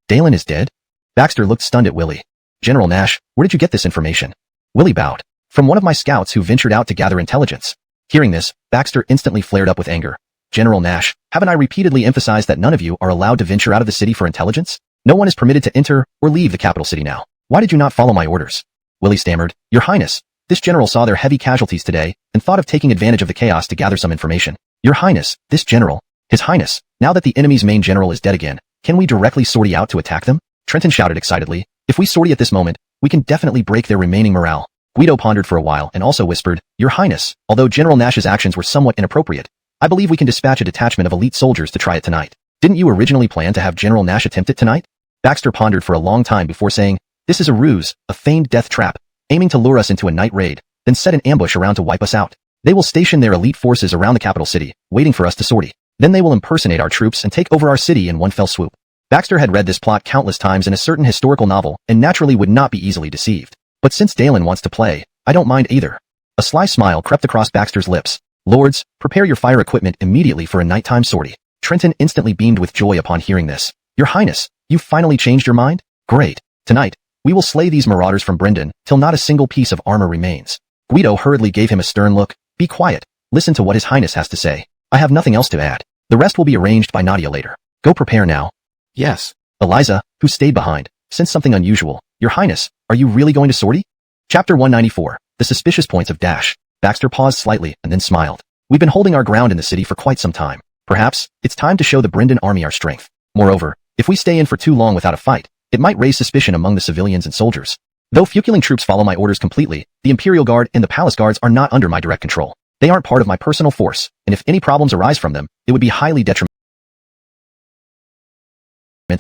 Dalen is dead? Baxter looked stunned at Willie. General Nash, where did you get this information? Willie bowed. From one of my scouts who ventured out to gather intelligence. Hearing this, Baxter instantly flared up with anger. General Nash, haven't I repeatedly emphasized that none of you are allowed to venture out of the city for intelligence? No one is permitted to enter or leave the capital city now. Why did you not follow my orders? Willie stammered, Your Highness, this general saw their heavy casualties today and thought of taking advantage of the chaos to gather some information. Your Highness, this general, His Highness, now that the enemy's main general is dead again, can we directly sortie out to attack them? Trenton shouted excitedly, if we sortie at this moment, we can definitely break their remaining morale. Guido pondered for a while and also whispered, Your Highness, although General Nash's actions were somewhat inappropriate, I believe we can dispatch a detachment of elite soldiers to try it tonight. Didn't you originally plan to have General Nash attempt it tonight? Baxter pondered for a long time before saying, This is a ruse, a feigned death trap, aiming to lure us into a night raid, then set an ambush around to wipe us out. They will station their elite forces around the capital city, waiting for us to sortie. Then they will impersonate our troops and take over our city in one fell swoop. Baxter had read this plot countless times in a certain historical novel and naturally would not be easily deceived. But since Dalen wants to play, I don't mind either. A sly smile crept across Baxter's lips. Lords, prepare your fire equipment immediately for a nighttime sortie. Trenton instantly beamed with joy upon hearing this. Your Highness, you've finally changed your mind? Great. Tonight, we will slay these marauders from Brendan till not a single piece of armor remains. Guido hurriedly gave him a stern look. Be quiet. Listen to what His Highness has to say. I have nothing else to add. The rest will be arranged by Nadia later. Go prepare now. Yes. Eliza, who stayed behind, sensed something unusual. Your Highness, are you really going to sortie? Chapter 194. the suspicious points of Dash. Baxter paused slightly and then smiled. We've been holding our ground in the city for quite some time. Perhaps, it's time to show the Brendan army our strength. Moreover, if we stay in for too long without a fight, it might raise suspicion among the civilians and soldiers. Though Fukuling troops follow my orders completely, the Imperial Guard and the Palace Guards are not under my direct control. They aren't part of my personal force, and if any problems arise from them, it would be highly detrimental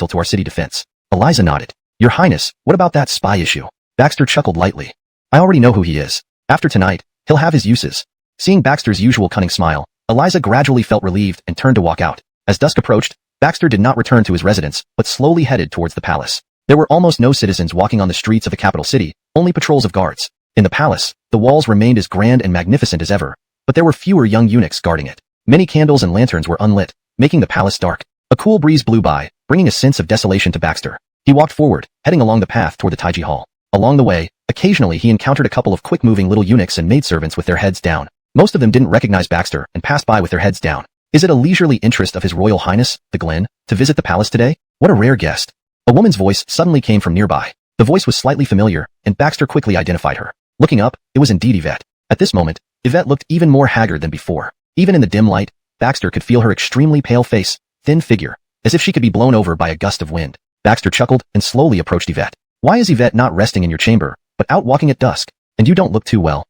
to our city defense. Eliza nodded. Your Highness, what about that spy issue? Baxter chuckled lightly. I already know who he is. After tonight, he'll have his uses. Seeing Baxter's usual cunning smile, Eliza gradually felt relieved and turned to walk out. As dusk approached, Baxter did not return to his residence, but slowly headed towards the palace. There were almost no citizens walking on the streets of the capital city, only patrols of guards. In the palace, the walls remained as grand and magnificent as ever, but there were fewer young eunuchs guarding it. Many candles and lanterns were unlit, making the palace dark. A cool breeze blew by, bringing a sense of desolation to Baxter. He walked forward, heading along the path toward the Taiji Hall. Along the way, occasionally he encountered a couple of quick-moving little eunuchs and maidservants with their heads down. Most of them didn't recognize Baxter and passed by with their heads down. Is it a leisurely interest of His Royal Highness, the Glen, to visit the palace today? What a rare guest. A woman's voice suddenly came from nearby. The voice was slightly familiar, and Baxter quickly identified her. Looking up, it was indeed Yvette. At this moment, Yvette looked even more haggard than before. Even in the dim light, Baxter could feel her extremely pale face, thin figure, as if she could be blown over by a gust of wind. Baxter chuckled and slowly approached Yvette. Why is Yvette not resting in your chamber, but out walking at dusk? And you don't look too well.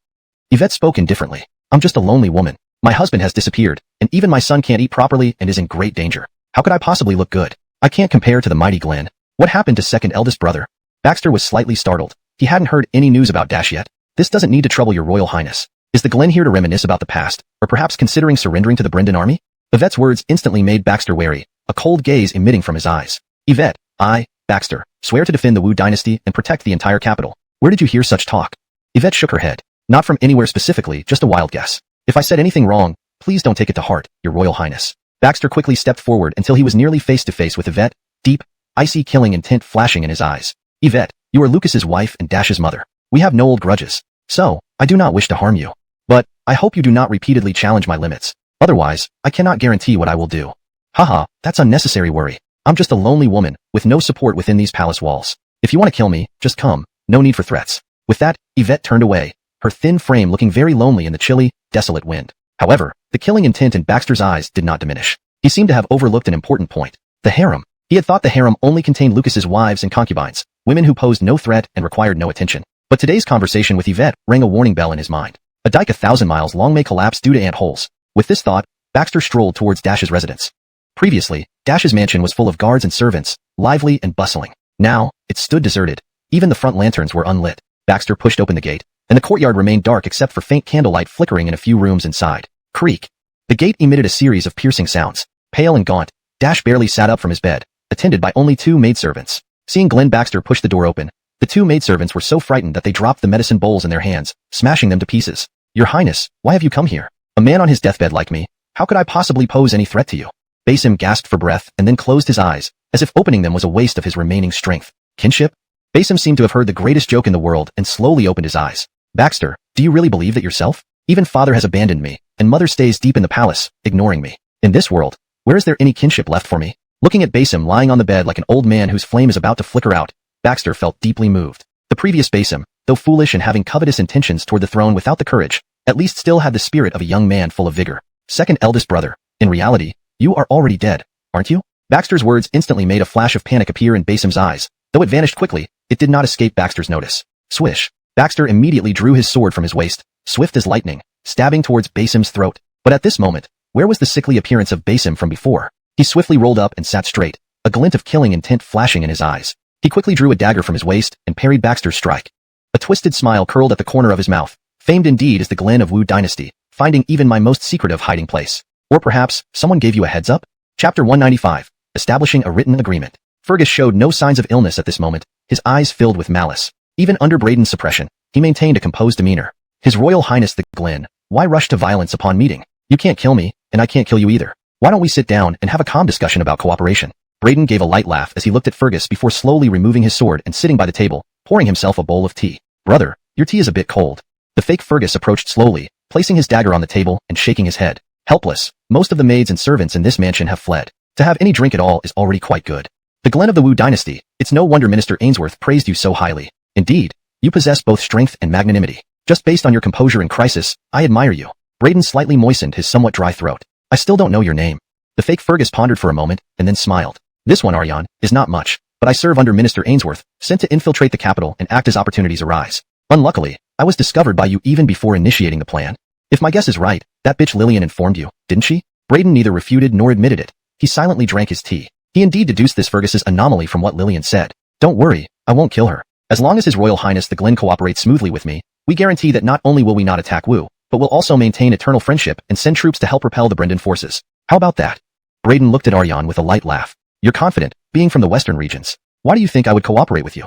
Yvette spoke indifferently. I'm just a lonely woman. My husband has disappeared, and even my son can't eat properly and is in great danger. How could I possibly look good? I can't compare to the mighty Glen. What happened to second eldest brother? Baxter was slightly startled. He hadn't heard any news about Dash yet. This doesn't need to trouble your Royal Highness. Is the Glen here to reminisce about the past, or perhaps considering surrendering to the Brendan army? Yvette's words instantly made Baxter wary, a cold gaze emitting from his eyes. Yvette, I, Baxter, swear to defend the Wu Dynasty and protect the entire capital. Where did you hear such talk? Yvette shook her head. Not from anywhere specifically, just a wild guess. If I said anything wrong, please don't take it to heart, your Royal Highness. Baxter quickly stepped forward until he was nearly face to face with Yvette, deep, icy killing intent flashing in his eyes. Yvette, you are Lucas's wife and Dash's mother. We have no old grudges. So, I do not wish to harm you. But, I hope you do not repeatedly challenge my limits. Otherwise, I cannot guarantee what I will do. Haha, that's unnecessary worry. I'm just a lonely woman, with no support within these palace walls. If you want to kill me, just come. No need for threats. With that, Yvette turned away, her thin frame looking very lonely in the chilly, desolate wind. However, the killing intent in Baxter's eyes did not diminish. He seemed to have overlooked an important point. The harem. He had thought the harem only contained Lucas's wives and concubines, women who posed no threat and required no attention. But today's conversation with Yvette rang a warning bell in his mind. A dike 1,000 miles long may collapse due to ant holes. With this thought, Baxter strolled towards Dash's residence. Previously, Dash's mansion was full of guards and servants, lively and bustling. Now, it stood deserted. Even the front lanterns were unlit. Baxter pushed open the gate, and the courtyard remained dark except for faint candlelight flickering in a few rooms inside. Creak. The gate emitted a series of piercing sounds. Pale and gaunt, Dash barely sat up from his bed, attended by only 2 maidservants. Seeing Glenn Baxter push the door open, the 2 maidservants were so frightened that they dropped the medicine bowls in their hands, smashing them to pieces. Your Highness, why have you come here? A man on his deathbed like me, how could I possibly pose any threat to you? Basim gasped for breath and then closed his eyes, as if opening them was a waste of his remaining strength. Kinship? Basim seemed to have heard the greatest joke in the world and slowly opened his eyes. Baxter, do you really believe that yourself? Even father has abandoned me, and mother stays deep in the palace, ignoring me. In this world, where is there any kinship left for me? Looking at Basim lying on the bed like an old man whose flame is about to flicker out, Baxter felt deeply moved. The previous Basim, though foolish and having covetous intentions toward the throne without the courage, at least still had the spirit of a young man full of vigor. Second eldest brother, in reality, you are already dead, aren't you? Baxter's words instantly made a flash of panic appear in Basim's eyes. Though it vanished quickly, it did not escape Baxter's notice. Swish. Baxter immediately drew his sword from his waist, swift as lightning, stabbing towards Basim's throat. But at this moment, where was the sickly appearance of Basim from before? He swiftly rolled up and sat straight, a glint of killing intent flashing in his eyes. He quickly drew a dagger from his waist and parried Baxter's strike. A twisted smile curled at the corner of his mouth. Famed indeed is the Glen of Wu Dynasty, finding even my most secretive hiding place. Or perhaps, someone gave you a heads up? Chapter 195, Establishing a Written Agreement. Fergus showed no signs of illness at this moment, his eyes filled with malice. Even under Braden's suppression, he maintained a composed demeanor. His Royal Highness the Glen, why rush to violence upon meeting? You can't kill me, and I can't kill you either. Why don't we sit down and have a calm discussion about cooperation? Braden gave a light laugh as he looked at Fergus before slowly removing his sword and sitting by the table, pouring himself a bowl of tea. Brother, your tea is a bit cold. The fake Fergus approached slowly, placing his dagger on the table and shaking his head. Helpless, most of the maids and servants in this mansion have fled. To have any drink at all is already quite good. The Glen of the Wu Dynasty, it's no wonder Minister Ainsworth praised you so highly. Indeed, you possess both strength and magnanimity. Just based on your composure in crisis, I admire you. Braden slightly moistened his somewhat dry throat. I still don't know your name. The fake Fergus pondered for a moment, and then smiled. This one, Aryan, is not much, but I serve under Minister Ainsworth, sent to infiltrate the capital and act as opportunities arise. Unluckily, I was discovered by you even before initiating the plan. If my guess is right, that bitch Lillian informed you, didn't she? Braden neither refuted nor admitted it. He silently drank his tea. He indeed deduced this Fergus's anomaly from what Lillian said. Don't worry, I won't kill her. As long as His Royal Highness the Glen cooperates smoothly with me, we guarantee that not only will we not attack Wu, but will also maintain eternal friendship and send troops to help repel the Brendan forces. How about that? Braden looked at Aryan with a light laugh. You're confident, being from the western regions. Why do you think I would cooperate with you?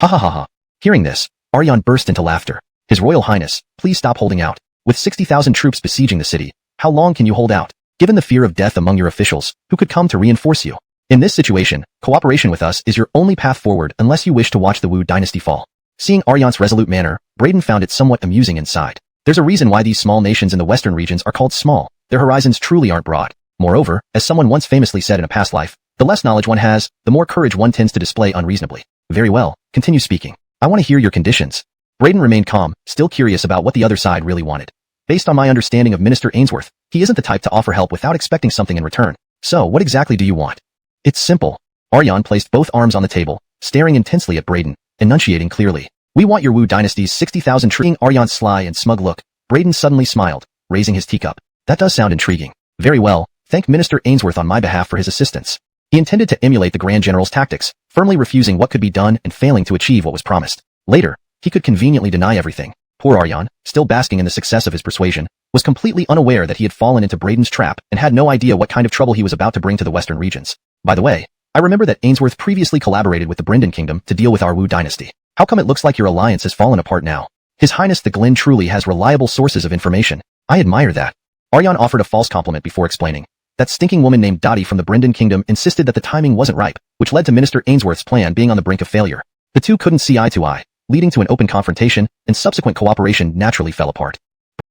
Ha ha ha ha. Hearing this, Aryan burst into laughter. His Royal Highness, please stop holding out. With 60,000 troops besieging the city, how long can you hold out? Given the fear of death among your officials, who could come to reinforce you? In this situation, cooperation with us is your only path forward unless you wish to watch the Wu Dynasty fall. Seeing Aryan's resolute manner, Braden found it somewhat amusing inside. There's a reason why these small nations in the western regions are called small. Their horizons truly aren't broad. Moreover, as someone once famously said in a past life, the less knowledge one has, the more courage one tends to display unreasonably. Very well, continue speaking. I want to hear your conditions. Braden remained calm, still curious about what the other side really wanted. Based on my understanding of Minister Ainsworth, he isn't the type to offer help without expecting something in return. So, what exactly do you want? It's simple. Aryan placed both arms on the table, staring intensely at Braden, enunciating clearly. We want your Wu Dynasty's 60,000 troops. Aryan's sly and smug look, Braden suddenly smiled, raising his teacup. That does sound intriguing. Very well, thank Minister Ainsworth on my behalf for his assistance. He intended to emulate the Grand General's tactics, firmly refusing what could be done and failing to achieve what was promised. Later, he could conveniently deny everything. Poor Aryan, still basking in the success of his persuasion, was completely unaware that he had fallen into Braden's trap and had no idea what kind of trouble he was about to bring to the western regions. By the way, I remember that Ainsworth previously collaborated with the Brendan Kingdom to deal with our Wu Dynasty. How come it looks like your alliance has fallen apart now? His Highness the Glen truly has reliable sources of information. I admire that. Aryan offered a false compliment before explaining. That stinking woman named Dottie from the Brendan Kingdom insisted that the timing wasn't ripe, which led to Minister Ainsworth's plan being on the brink of failure. The two couldn't see eye to eye, leading to an open confrontation, and subsequent cooperation naturally fell apart.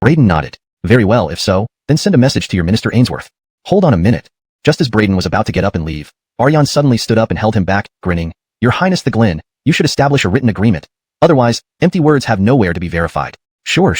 Braden nodded. Very well, if so, then send a message to your Minister Ainsworth. Hold on a minute. Just as Braden was about to get up and leave, Aryan suddenly stood up and held him back, grinning. Your Highness the Glen, you should establish a written agreement. Otherwise, empty words have nowhere to be verified. Sure.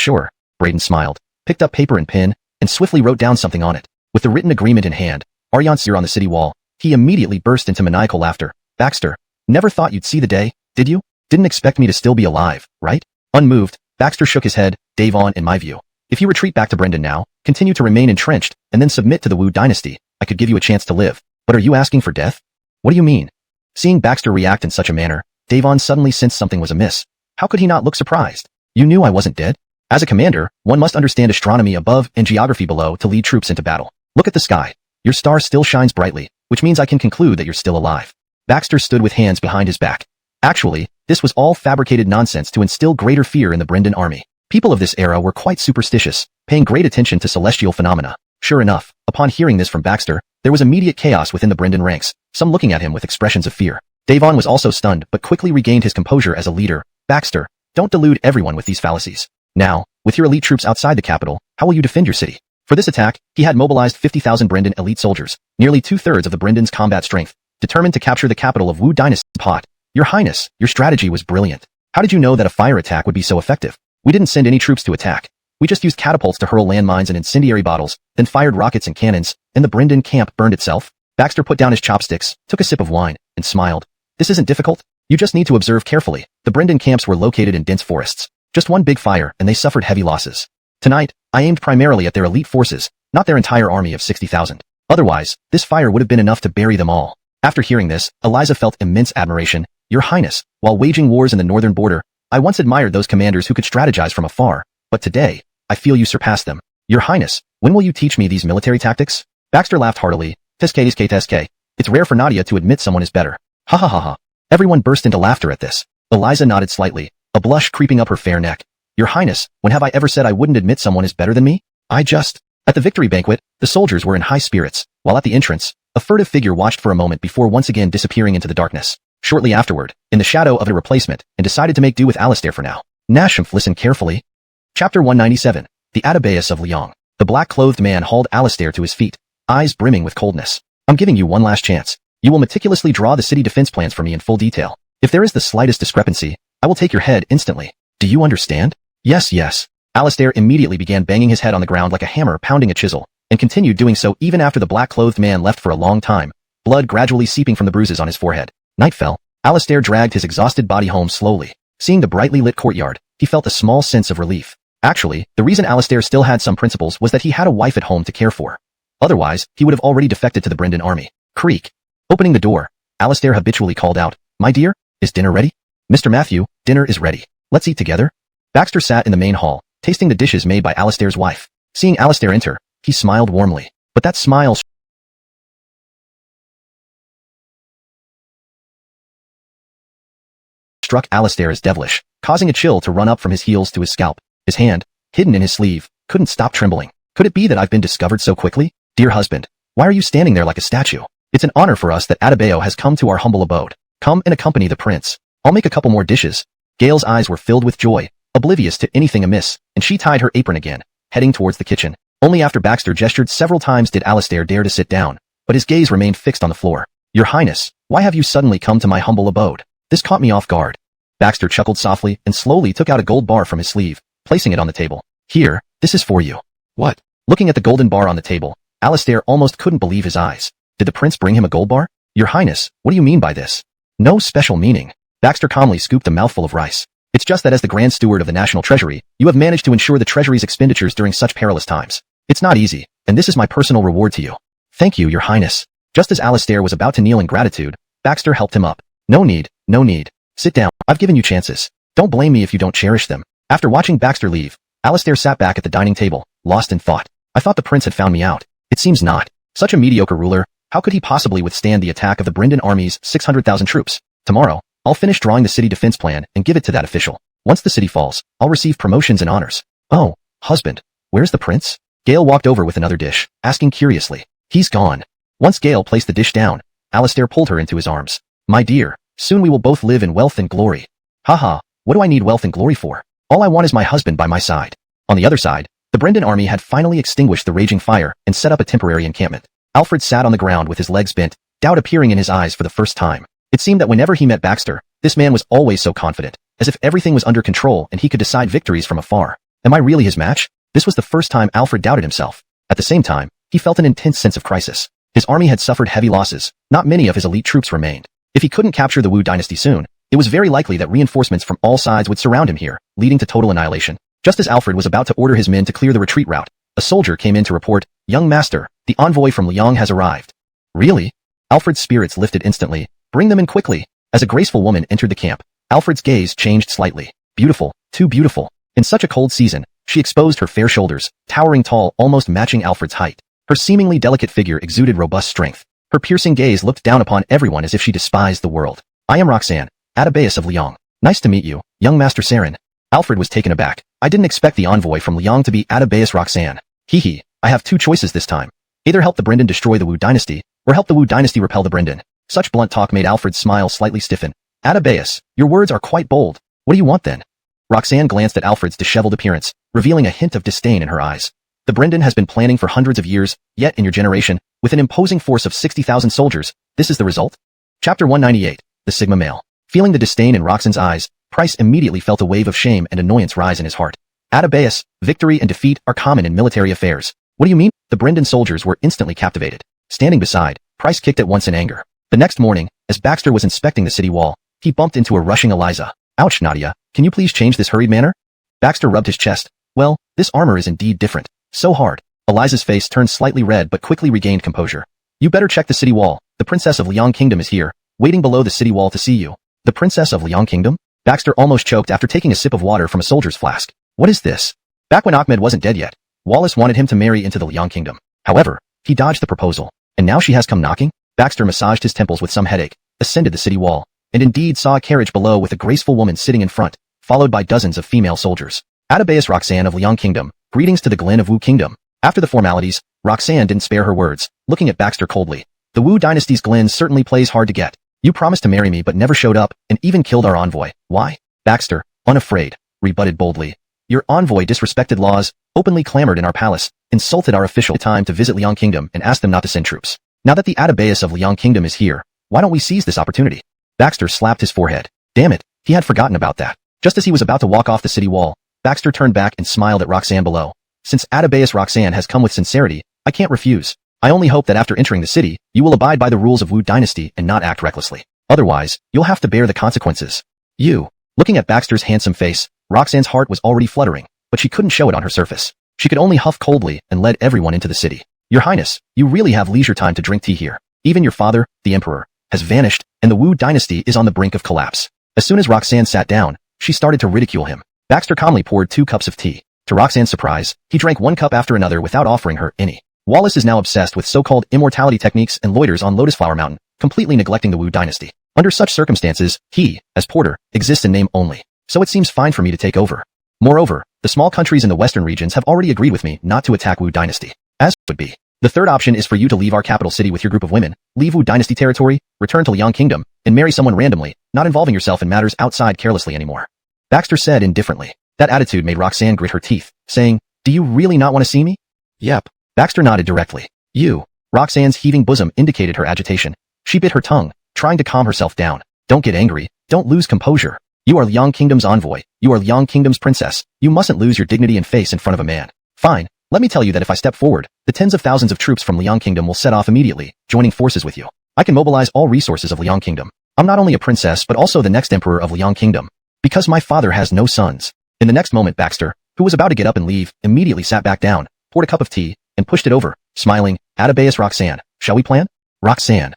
Braden smiled, picked up paper and pen, and swiftly wrote down something on it. With the written agreement in hand, Aryan saw on the city wall. He immediately burst into maniacal laughter. Baxter, never thought you'd see the day, did you? Didn't expect me to still be alive, right? Unmoved, Baxter shook his head. Davon, in my view, if you retreat back to Brendan now, continue to remain entrenched, and then submit to the Wu Dynasty, I could give you a chance to live. But are you asking for death? What do you mean? Seeing Baxter react in such a manner, Davon suddenly sensed something was amiss. How could he not look surprised? You knew I wasn't dead? As a commander, one must understand astronomy above and geography below to lead troops into battle. Look at the sky. Your star still shines brightly, which means I can conclude that you're still alive. Baxter stood with hands behind his back. Actually, this was all fabricated nonsense to instill greater fear in the Brendan army. People of this era were quite superstitious, paying great attention to celestial phenomena. Sure enough, upon hearing this from Baxter, there was immediate chaos within the Brendan ranks, some looking at him with expressions of fear. Davon was also stunned but quickly regained his composure as a leader. Baxter, don't delude everyone with these fallacies. Now, with your elite troops outside the capital, how will you defend your city? For this attack, he had mobilized 50,000 Brendan elite soldiers, nearly 2/3 of the Brendan's combat strength, determined to capture the capital of Wu Dynasty. Pot. Your Highness, your strategy was brilliant. How did you know that a fire attack would be so effective? We didn't send any troops to attack. We just used catapults to hurl landmines and incendiary bottles, then fired rockets and cannons, and the Brendan camp burned itself. Baxter put down his chopsticks, took a sip of wine, and smiled. This isn't difficult. You just need to observe carefully. The Brendan camps were located in dense forests. Just one big fire, and they suffered heavy losses. Tonight, I aimed primarily at their elite forces, not their entire army of 60,000. Otherwise, this fire would have been enough to bury them all. After hearing this, Eliza felt immense admiration. Your Highness, while waging wars in the northern border, I once admired those commanders who could strategize from afar, but today, I feel you surpass them. Your Highness, when will you teach me these military tactics? Baxter laughed heartily. Teske. It's rare for Nadia to admit someone is better. Ha ha ha ha. Everyone burst into laughter at this. Eliza nodded slightly, a blush creeping up her fair neck. Your Highness, when have I ever said I wouldn't admit someone is better than me? At the victory banquet, the soldiers were in high spirits, while at the entrance, a furtive figure watched for a moment before once again disappearing into the darkness. Shortly afterward, in the shadow of a replacement, and decided to make do with Alistair for now. Nasham listened carefully. Chapter 197. The Atabeus of Liang. The black-clothed man hauled Alistair to his feet, eyes brimming with coldness. I'm giving you one last chance. You will meticulously draw the city defense plans for me in full detail. If there is the slightest discrepancy, I will take your head instantly. Do you understand? Yes, yes. Alistair immediately began banging his head on the ground like a hammer pounding a chisel, and continued doing so even after the black-clothed man left for a long time, blood gradually seeping from the bruises on his forehead. Night fell. Alistair dragged his exhausted body home slowly. Seeing the brightly lit courtyard, he felt a small sense of relief. Actually, the reason Alistair still had some principles was that he had a wife at home to care for. Otherwise, he would have already defected to the Brendan army. Creak. Opening the door, Alistair habitually called out, "My dear, is dinner ready?" "Mr. Matthew, dinner is ready. Let's eat together." Baxter sat in the main hall, tasting the dishes made by Alistair's wife. Seeing Alistair enter, he smiled warmly. But that smile struck Alistair as devilish, causing a chill to run up from his heels to his scalp. His hand, hidden in his sleeve, couldn't stop trembling. Could it be that I've been discovered so quickly? Dear husband, why are you standing there like a statue? It's an honor for us that Adebayo has come to our humble abode. Come and accompany the prince. I'll make a couple more dishes. Gail's eyes were filled with joy, oblivious to anything amiss, and she tied her apron again, heading towards the kitchen. Only after Baxter gestured several times did Alistair dare to sit down, but his gaze remained fixed on the floor. Your Highness, why have you suddenly come to my humble abode? This caught me off guard. Baxter chuckled softly and slowly took out a gold bar from his sleeve, placing it on the table. Here, this is for you. What? Looking at the golden bar on the table, Alistair almost couldn't believe his eyes. Did the prince bring him a gold bar? Your Highness, what do you mean by this? No special meaning. Baxter calmly scooped a mouthful of rice. It's just that as the Grand Steward of the National Treasury, you have managed to ensure the Treasury's expenditures during such perilous times. It's not easy, and this is my personal reward to you. Thank you, Your Highness. Just as Alistair was about to kneel in gratitude, Baxter helped him up. No need, no need. Sit down. I've given you chances. Don't blame me if you don't cherish them. After watching Baxter leave, Alistair sat back at the dining table, lost in thought. I thought the prince had found me out. It seems not. Such a mediocre ruler, how could he possibly withstand the attack of the Brendan army's 600,000 troops? Tomorrow, I'll finish drawing the city defense plan and give it to that official. Once the city falls, I'll receive promotions and honors. Oh, husband, where's the prince? Gail walked over with another dish, asking curiously. He's gone. Once Gail placed the dish down, Alistair pulled her into his arms. My dear, soon we will both live in wealth and glory. Haha, what do I need wealth and glory for? All I want is my husband by my side. On the other side, the Brendan army had finally extinguished the raging fire and set up a temporary encampment. Alfred sat on the ground with his legs bent, doubt appearing in his eyes for the first time. It seemed that whenever he met Baxter, this man was always so confident, as if everything was under control and he could decide victories from afar. Am I really his match? This was the first time Alfred doubted himself. At the same time, he felt an intense sense of crisis. His army had suffered heavy losses, not many of his elite troops remained. If he couldn't capture the Wu Dynasty soon, it was very likely that reinforcements from all sides would surround him here, leading to total annihilation. Just as Alfred was about to order his men to clear the retreat route, a soldier came in to report, Young master, the envoy from Liang has arrived. Really? Alfred's spirits lifted instantly. Bring them in quickly. As a graceful woman entered the camp, Alfred's gaze changed slightly. Beautiful, too beautiful. In such a cold season, she exposed her fair shoulders, towering tall, almost matching Alfred's height. Her seemingly delicate figure exuded robust strength. Her piercing gaze looked down upon everyone as if she despised the world. I am Roxanne, Adebaeus of Liang. Nice to meet you, young Master Saren. Alfred was taken aback. I didn't expect the envoy from Liang to be Adebaeus Roxanne. Hee, I have two choices this time. Either help the Brendan destroy the Wu Dynasty, or help the Wu Dynasty repel the Brendan. Such blunt talk made Alfred's smile slightly stiffen. Adebaeus, your words are quite bold. What do you want then? Roxanne glanced at Alfred's disheveled appearance, revealing a hint of disdain in her eyes. The Brendan has been planning for hundreds of years, yet in your generation, with an imposing force of 60,000 soldiers, this is the result? Chapter 198, The Sigma Male. Feeling the disdain in Roxanne's eyes, Price immediately felt a wave of shame and annoyance rise in his heart. Adebaeus, victory and defeat are common in military affairs. What do you mean? The Brendan soldiers were instantly captivated. Standing beside, Price kicked at once in anger. The next morning, as Baxter was inspecting the city wall, he bumped into a rushing Eliza. Ouch, Nadia, can you please change this hurried manner? Baxter rubbed his chest. Well, this armor is indeed different. So hard. Eliza's face turned slightly red but quickly regained composure. You better check the city wall. The Princess of Liang Kingdom is here, waiting below the city wall to see you. The Princess of Liang Kingdom? Baxter almost choked after taking a sip of water from a soldier's flask. What is this? Back when Ahmed wasn't dead yet, Wallace wanted him to marry into the Liang Kingdom. However, he dodged the proposal. And now she has come knocking? Baxter massaged his temples with some headache, ascended the city wall, and indeed saw a carriage below with a graceful woman sitting in front, followed by dozens of female soldiers. Adebaeus Roxanne of Liang Kingdom, greetings to the Glen of Wu Kingdom. After the formalities, Roxanne didn't spare her words, looking at Baxter coldly. The Wu Dynasty's Glen certainly plays hard to get. You promised to marry me but never showed up, and even killed our envoy. Why? Baxter, unafraid, rebutted boldly. Your envoy disrespected laws, openly clamored in our palace, insulted our official time to visit Liang Kingdom and asked them not to send troops. Now that the Adebaeus of Liang Kingdom is here, why don't we seize this opportunity? Baxter slapped his forehead. Damn it, he had forgotten about that. Just as he was about to walk off the city wall, Baxter turned back and smiled at Roxanne below. Since Atabeus Roxanne has come with sincerity, I can't refuse. I only hope that after entering the city, you will abide by the rules of Wu Dynasty and not act recklessly. Otherwise, you'll have to bear the consequences. Looking at Baxter's handsome face, Roxanne's heart was already fluttering, but she couldn't show it on her surface. She could only huff coldly and led everyone into the city. Your Highness, you really have leisure time to drink tea here. Even your father, the Emperor, has vanished, and the Wu Dynasty is on the brink of collapse. As soon as Roxanne sat down, she started to ridicule him. Baxter calmly poured 2 cups of tea. To Roxanne's surprise, he drank 1 cup after another without offering her any. Wallace is now obsessed with so-called immortality techniques and loiters on Lotus Flower Mountain, completely neglecting the Wu Dynasty. Under such circumstances, he, as porter, exists in name only. So it seems fine for me to take over. Moreover, the small countries in the western regions have already agreed with me not to attack Wu Dynasty, as would be. The third option is for you to leave our capital city with your group of women, leave Wu Dynasty territory, return to Liang Kingdom, and marry someone randomly, not involving yourself in matters outside carelessly anymore. Baxter said indifferently. That attitude made Roxanne grit her teeth, saying, do you really not want to see me? Yep. Baxter nodded directly. Roxanne's heaving bosom indicated her agitation. She bit her tongue, trying to calm herself down. Don't get angry. Don't lose composure. You are Liang Kingdom's envoy. You are Liang Kingdom's princess. You mustn't lose your dignity and face in front of a man. Fine. Let me tell you that if I step forward, the tens of thousands of troops from Liang Kingdom will set off immediately, joining forces with you. I can mobilize all resources of Liang Kingdom. I'm not only a princess but also the next emperor of Liang Kingdom. Because my father has no sons. In the next moment, Baxter, who was about to get up and leave, immediately sat back down, poured a cup of tea, and pushed it over, smiling. Atabeus Roxanne, shall we plan? Roxanne.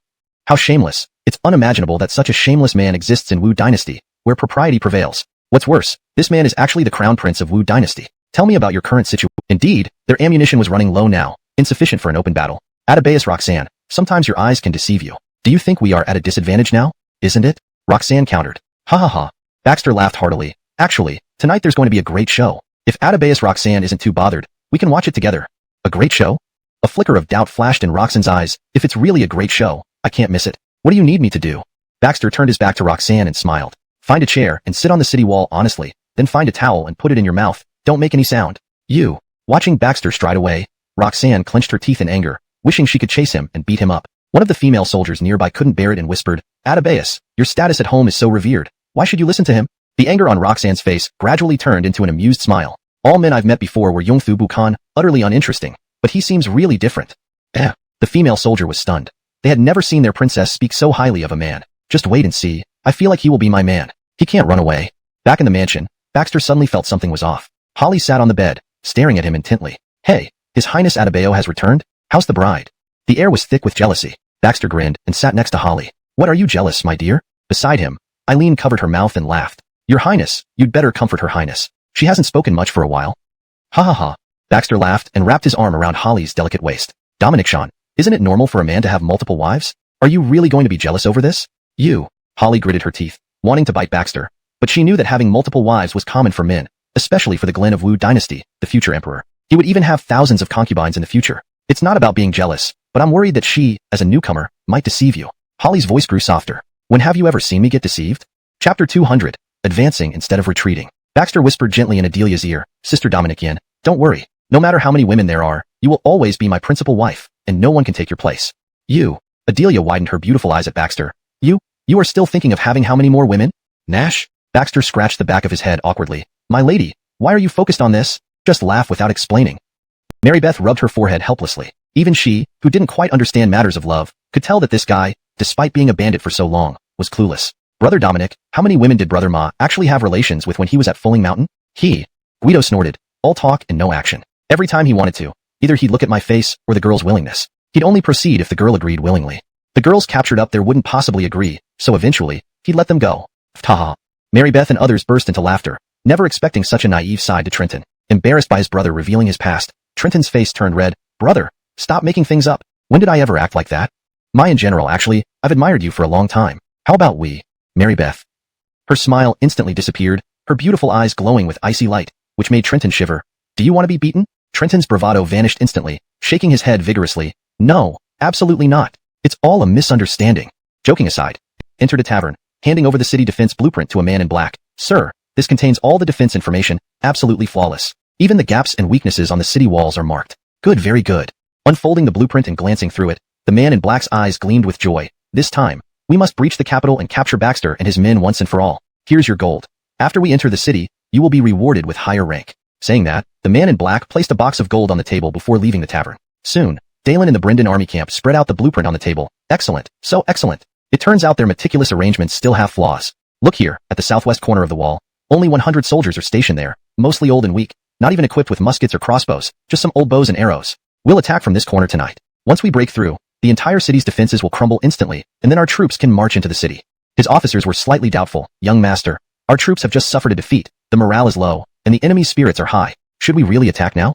How shameless. It's unimaginable that such a shameless man exists in Wu Dynasty, where propriety prevails. What's worse, this man is actually the crown prince of Wu Dynasty. Tell me about your current situation. Indeed, their ammunition was running low now, insufficient for an open battle. Atabeus Roxanne, sometimes your eyes can deceive you. Do you think we are at a disadvantage now? Isn't it? Roxanne countered. Ha ha ha. Baxter laughed heartily. Actually, tonight there's going to be a great show. If Atabeus Roxanne isn't too bothered, we can watch it together. A great show? A flicker of doubt flashed in Roxanne's eyes. If it's really a great show, I can't miss it. What do you need me to do? Baxter turned his back to Roxanne and smiled. Find a chair and sit on the city wall honestly, then find a towel and put it in your mouth. Don't make any sound. Watching Baxter stride away, Roxanne clenched her teeth in anger, wishing she could chase him and beat him up. One of the female soldiers nearby couldn't bear it and whispered, Atabeus, your status at home is so revered. Why should you listen to him? The anger on Roxanne's face gradually turned into an amused smile. All men I've met before were Yongfu Bukan, utterly uninteresting, but he seems really different. The female soldier was stunned. They had never seen their princess speak so highly of a man. Just wait and see. I feel like he will be my man. He can't run away. Back in the mansion, Baxter suddenly felt something was off. Holly sat on the bed, staring at him intently. Hey, His Highness Atabeo has returned? How's the bride? The air was thick with jealousy. Baxter grinned and sat next to Holly. What are you jealous, my dear? Beside him, Eileen covered her mouth and laughed. Your Highness, you'd better comfort Her Highness. She hasn't spoken much for a while. Ha ha ha. Baxter laughed and wrapped his arm around Holly's delicate waist. Dominic Sean, isn't it normal for a man to have multiple wives? Are you really going to be jealous over this? Holly gritted her teeth, wanting to bite Baxter, but she knew that having multiple wives was common for men, especially for the Glen of Wu Dynasty, the future emperor. He would even have thousands of concubines in the future. It's not about being jealous, but I'm worried that she, as a newcomer, might deceive you. Holly's voice grew softer. When have you ever seen me get deceived? Chapter 200, Advancing instead of retreating. Baxter whispered gently in Adelia's ear, Sister Dominic Yin, don't worry. No matter how many women there are, you will always be my principal wife, and no one can take your place. Adelia widened her beautiful eyes at Baxter. You are still thinking of having how many more women? Nash? Baxter scratched the back of his head awkwardly. My lady, why are you focused on this? Just laugh without explaining. Mary Beth rubbed her forehead helplessly. Even she, who didn't quite understand matters of love, could tell that this guy, despite being a bandit for so long, was clueless. Brother Dominic, how many women did Brother Ma actually have relations with when he was at Fulling Mountain? Guido snorted. All talk and no action. Every time he wanted to, either he'd look at my face or the girl's willingness. He'd only proceed if the girl agreed willingly. The girls captured up there wouldn't possibly agree, so eventually, he'd let them go. Taha. Mary Beth and others burst into laughter, never expecting such a naive side to Trenton. Embarrassed by his brother revealing his past, Trenton's face turned red. Brother, stop making things up. When did I ever act like that? In general, actually, I've admired you for a long time. How about we? Mary Beth. Her smile instantly disappeared, her beautiful eyes glowing with icy light, which made Trenton shiver. Do you want to be beaten? Trenton's bravado vanished instantly, shaking his head vigorously. No, absolutely not. It's all a misunderstanding. Joking aside, entered a tavern, handing over the city defense blueprint to a man in black. Sir, this contains all the defense information, absolutely flawless. Even the gaps and weaknesses on the city walls are marked. Good, very good. Unfolding the blueprint and glancing through it, the man in black's eyes gleamed with joy. This time, we must breach the capital and capture Baxter and his men once and for all. Here's your gold. After we enter the city, you will be rewarded with higher rank. Saying that, the man in black placed a box of gold on the table before leaving the tavern. Soon, Dalen and the Brendan army camp spread out the blueprint on the table. Excellent, so excellent. It turns out their meticulous arrangements still have flaws. Look here, at the southwest corner of the wall. Only 100 soldiers are stationed there, mostly old and weak, not even equipped with muskets or crossbows, just some old bows and arrows. We'll attack from this corner tonight. Once we break through, the entire city's defenses will crumble instantly, and then our troops can march into the city. His officers were slightly doubtful. Young master, our troops have just suffered a defeat, the morale is low, and the enemy's spirits are high. Should we really attack now?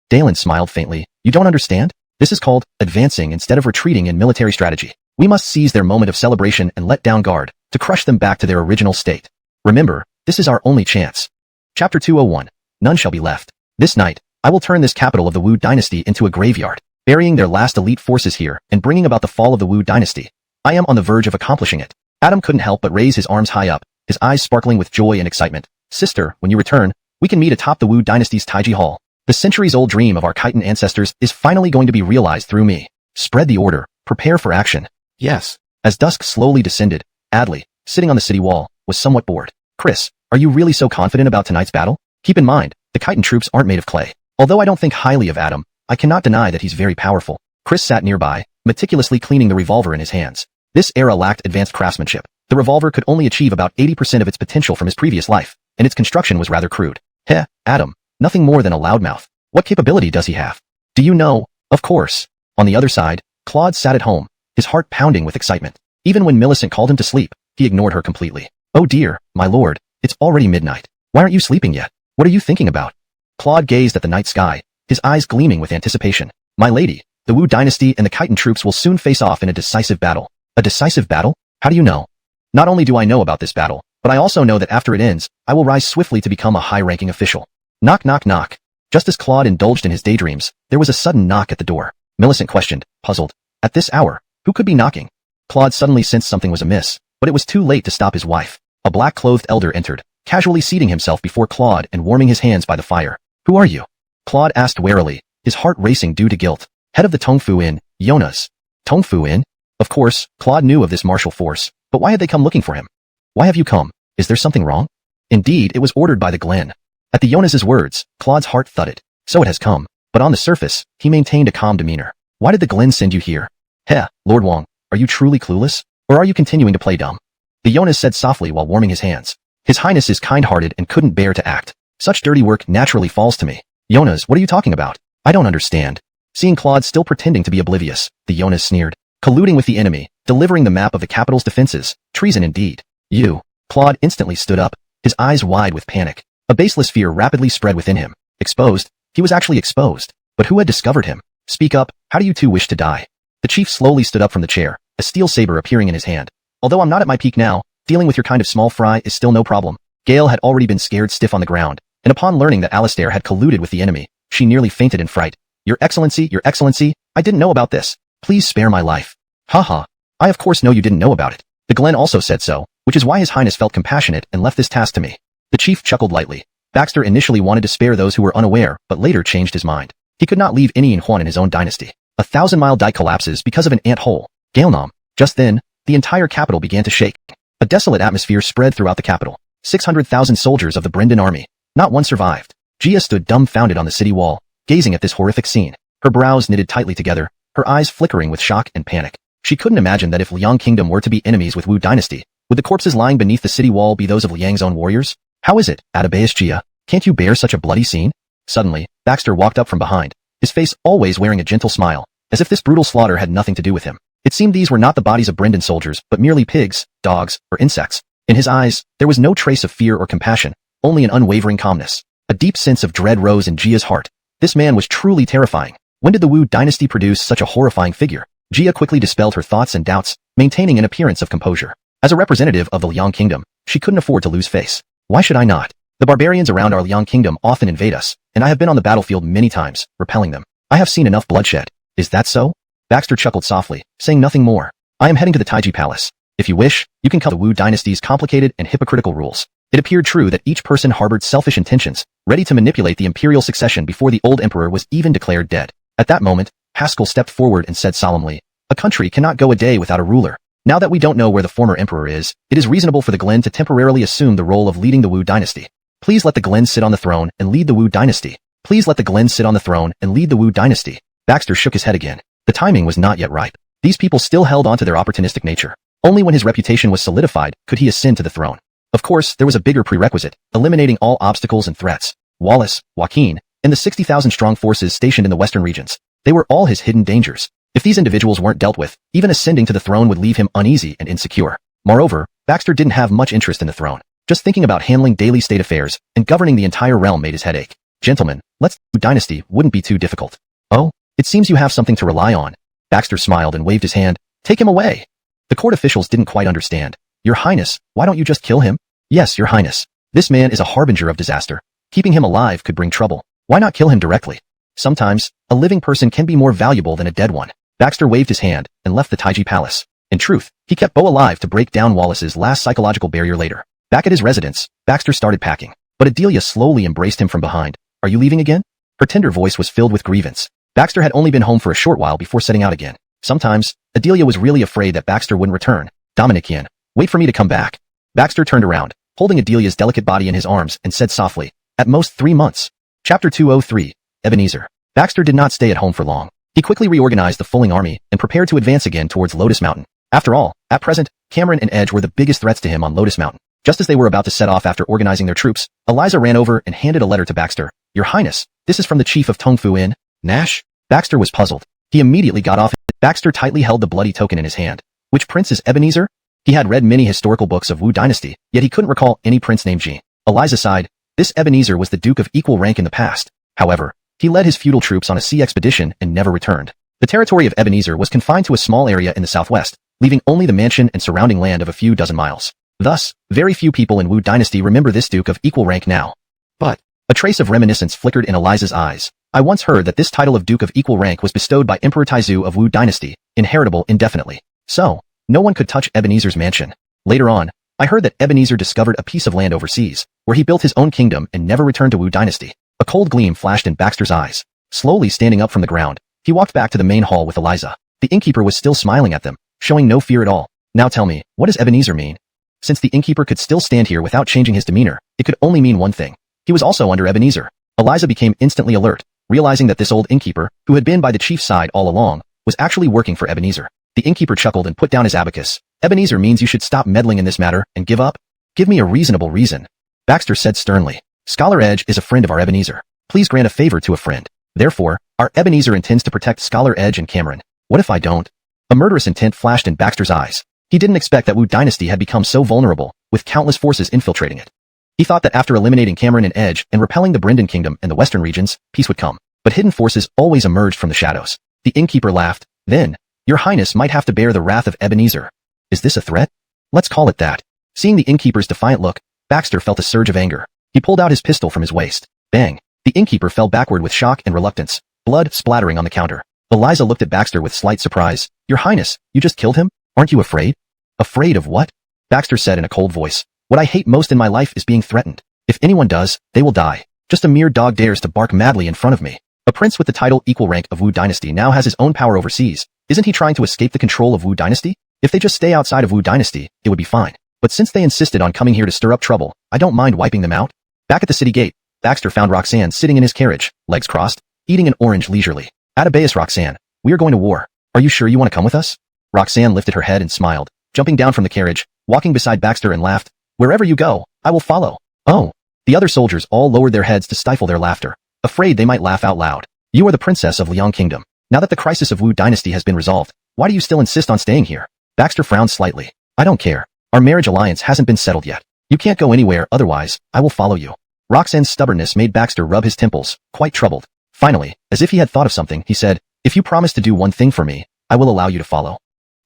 Dalen smiled faintly. You don't understand? This is called advancing instead of retreating in military strategy. We must seize their moment of celebration and let down guard, to crush them back to their original state. Remember, this is our only chance. Chapter 201. None shall be left. This night, I will turn this capital of the Wu Dynasty into a graveyard, burying their last elite forces here and bringing about the fall of the Wu Dynasty. I am on the verge of accomplishing it. Adam couldn't help but raise his arms high up, his eyes sparkling with joy and excitement. Sister, when you return, we can meet atop the Wu Dynasty's Taiji Hall. The centuries-old dream of our Khitan ancestors is finally going to be realized through me. Spread the order. Prepare for action. Yes. As dusk slowly descended, Adley, sitting on the city wall, was somewhat bored. Chris, are you really so confident about tonight's battle? Keep in mind, the Khitan troops aren't made of clay. Although I don't think highly of Adam, I cannot deny that he's very powerful. Chris sat nearby, meticulously cleaning the revolver in his hands. This era lacked advanced craftsmanship. The revolver could only achieve about 80% of its potential from his previous life, and its construction was rather crude. Heh, Adam, nothing more than a loudmouth. What capability does he have? Do you know? Of course. On the other side, Claude sat at home, his heart pounding with excitement. Even when Millicent called him to sleep, he ignored her completely. Oh dear, my lord, it's already midnight. Why aren't you sleeping yet? What are you thinking about? Claude gazed at the night sky, his eyes gleaming with anticipation. My lady, the Wu Dynasty and the Khitan troops will soon face off in a decisive battle. A decisive battle? How do you know? Not only do I know about this battle, but I also know that after it ends, I will rise swiftly to become a high-ranking official. Knock knock knock. Just as Claude indulged in his daydreams, there was a sudden knock at the door. Millicent questioned, puzzled. At this hour, who could be knocking? Claude suddenly sensed something was amiss, but it was too late to stop his wife. A black-clothed elder entered, casually seating himself before Claude and warming his hands by the fire. Who are you? Claude asked warily, his heart racing due to guilt. Head of the Tongfu Inn, Jonas. Tongfu Inn? Of course, Claude knew of this martial force, but why had they come looking for him? Why have you come? Is there something wrong? Indeed, it was ordered by the Glen. At the Jonas's words, Claude's heart thudded. So it has come, but on the surface, he maintained a calm demeanor. Why did the Glen send you here? Heh, Lord Wong, are you truly clueless? Or are you continuing to play dumb? The Jonas said softly while warming his hands. His Highness is kind-hearted and couldn't bear to act. Such dirty work naturally falls to me. Jonas, what are you talking about? I don't understand. Seeing Claude still pretending to be oblivious, the Jonas sneered. Colluding with the enemy, delivering the map of the capital's defenses. Treason indeed. You. Claude instantly stood up, his eyes wide with panic. A baseless fear rapidly spread within him. Exposed. He was actually exposed. But who had discovered him? Speak up, how do you two wish to die? The chief slowly stood up from the chair, a steel saber appearing in his hand. Although I'm not at my peak now, dealing with your kind of small fry is still no problem. Gale had already been scared stiff on the ground, and upon learning that Alistair had colluded with the enemy, she nearly fainted in fright. Your Excellency, I didn't know about this. Please spare my life. Haha. I of course know you didn't know about it. The Glen also said so, which is why His Highness felt compassionate and left this task to me. The chief chuckled lightly. Baxter initially wanted to spare those who were unaware, but later changed his mind. He could not leave any in Huan in his own dynasty. 1,000-mile dike collapses because of an ant hole. Gaelnam. Just then, the entire capital began to shake. A desolate atmosphere spread throughout the capital. 600,000 soldiers of the Brendan army. Not one survived. Gia stood dumbfounded on the city wall, gazing at this horrific scene. Her brows knitted tightly together, her eyes flickering with shock and panic. She couldn't imagine that if Liang Kingdom were to be enemies with Wu Dynasty, would the corpses lying beneath the city wall be those of Liang's own warriors? How is it, Atabeus Gia? Can't you bear such a bloody scene? Suddenly, Baxter walked up from behind, his face always wearing a gentle smile, as if this brutal slaughter had nothing to do with him. It seemed these were not the bodies of Brendan soldiers, but merely pigs, dogs, or insects. In his eyes, there was no trace of fear or compassion, only an unwavering calmness. A deep sense of dread rose in Gia's heart. This man was truly terrifying. When did the Wu Dynasty produce such a horrifying figure? Gia quickly dispelled her thoughts and doubts, maintaining an appearance of composure. As a representative of the Liang Kingdom, she couldn't afford to lose face. Why should I not? The barbarians around our Liang Kingdom often invade us, and I have been on the battlefield many times, repelling them. I have seen enough bloodshed. Is that so? Baxter chuckled softly, saying nothing more. I am heading to the Taiji Palace. If you wish, you can come to the Wu Dynasty's complicated and hypocritical rules. It appeared true that each person harbored selfish intentions, ready to manipulate the imperial succession before the old emperor was even declared dead. At that moment, Haskell stepped forward and said solemnly, a country cannot go a day without a ruler. Now that we don't know where the former emperor is, it is reasonable for the Glen to temporarily assume the role of leading the Wu Dynasty. Please let the Glen sit on the throne and lead the Wu Dynasty. Please let the Glen sit on the throne and lead the Wu Dynasty. Baxter shook his head again. The timing was not yet ripe. These people still held on to their opportunistic nature. Only when his reputation was solidified could he ascend to the throne. Of course, there was a bigger prerequisite, eliminating all obstacles and threats. Wallace, Joaquin, and the 60,000-strong forces stationed in the western regions. They were all his hidden dangers. If these individuals weren't dealt with, even ascending to the throne would leave him uneasy and insecure. Moreover, Baxter didn't have much interest in the throne. Just thinking about handling daily state affairs and governing the entire realm made his head ache. Gentlemen, the Wu Dynasty wouldn't be too difficult. Oh, it seems you have something to rely on. Baxter smiled and waved his hand. Take him away. The court officials didn't quite understand. Your Highness, why don't you just kill him? Yes, Your Highness. This man is a harbinger of disaster. Keeping him alive could bring trouble. Why not kill him directly? Sometimes, a living person can be more valuable than a dead one. Baxter waved his hand and left the Taiji Palace. In truth, he kept Bo alive to break down Wallace's last psychological barrier later. Back at his residence, Baxter started packing. But Adelia slowly embraced him from behind. Are you leaving again? Her tender voice was filled with grievance. Baxter had only been home for a short while before setting out again. Sometimes, Adelia was really afraid that Baxter wouldn't return. Dominikian, wait for me to come back. Baxter turned around, holding Adelia's delicate body in his arms, and said softly, at most 3 months. Chapter 203, Ebenezer. Baxter did not stay at home for long. He quickly reorganized the Fulling army and prepared to advance again towards Lotus Mountain. After all, at present, Cameron and Edge were the biggest threats to him on Lotus Mountain. Just as they were about to set off after organizing their troops, Eliza ran over and handed a letter to Baxter. Your Highness, this is from the chief of Tong Fu Inn, Nash. Baxter was puzzled. He immediately got off. Baxter tightly held the bloody token in his hand. Which prince is Ebenezer? He had read many historical books of Wu Dynasty, yet he couldn't recall any prince named Ji. Eliza sighed. This Ebenezer was the duke of equal rank in the past. However, he led his feudal troops on a sea expedition and never returned. The territory of Ebenezer was confined to a small area in the southwest, leaving only the mansion and surrounding land of a few dozen miles. Thus, very few people in Wu Dynasty remember this duke of equal rank now. But, a trace of reminiscence flickered in Eliza's eyes. I once heard that this title of duke of equal rank was bestowed by Emperor Taizu of Wu Dynasty, inheritable indefinitely. So, no one could touch Ebenezer's mansion. Later on, I heard that Ebenezer discovered a piece of land overseas, where he built his own kingdom and never returned to Wu Dynasty. A cold gleam flashed in Baxter's eyes. Slowly standing up from the ground, he walked back to the main hall with Eliza. The innkeeper was still smiling at them, showing no fear at all. Now tell me, what does Ebenezer mean? Since the innkeeper could still stand here without changing his demeanor, it could only mean one thing. He was also under Ebenezer. Eliza became instantly alert, realizing that this old innkeeper, who had been by the chief's side all along, was actually working for Ebenezer. The innkeeper chuckled and put down his abacus. Ebenezer means you should stop meddling in this matter and give up? Give me a reasonable reason. Baxter said sternly. Scholar Edge is a friend of our Ebenezer. Please grant a favor to a friend. Therefore, our Ebenezer intends to protect Scholar Edge and Cameron. What if I don't? A murderous intent flashed in Baxter's eyes. He didn't expect that Wu Dynasty had become so vulnerable, with countless forces infiltrating it. He thought that after eliminating Cameron and Edge and repelling the Brendan Kingdom and the western regions, peace would come. But hidden forces always emerged from the shadows. The innkeeper laughed. Then, Your Highness might have to bear the wrath of Ebenezer. Is this a threat? Let's call it that. Seeing the innkeeper's defiant look, Baxter felt a surge of anger. He pulled out his pistol from his waist. Bang! The innkeeper fell backward with shock and reluctance, blood splattering on the counter. Eliza looked at Baxter with slight surprise. Your Highness, you just killed him? Aren't you afraid? Afraid of what? Baxter said in a cold voice. What I hate most in my life is being threatened. If anyone does, they will die. Just a mere dog dares to bark madly in front of me. A prince with the title equal rank of Wu Dynasty now has his own power overseas. Isn't he trying to escape the control of Wu Dynasty? If they just stay outside of Wu Dynasty, it would be fine. But since they insisted on coming here to stir up trouble, I don't mind wiping them out. Back at the city gate, Baxter found Roxanne sitting in his carriage, legs crossed, eating an orange leisurely. Atabeus Roxanne, we are going to war. Are you sure you want to come with us? Roxanne lifted her head and smiled, jumping down from the carriage, walking beside Baxter and laughed. Wherever you go, I will follow. Oh. The other soldiers all lowered their heads to stifle their laughter, afraid they might laugh out loud. You are the princess of Liang Kingdom. Now that the crisis of Wu Dynasty has been resolved, why do you still insist on staying here? Baxter frowned slightly. I don't care. Our marriage alliance hasn't been settled yet. You can't go anywhere, otherwise, I will follow you. Roxanne's stubbornness made Baxter rub his temples, quite troubled. Finally, as if he had thought of something, he said, if you promise to do one thing for me, I will allow you to follow.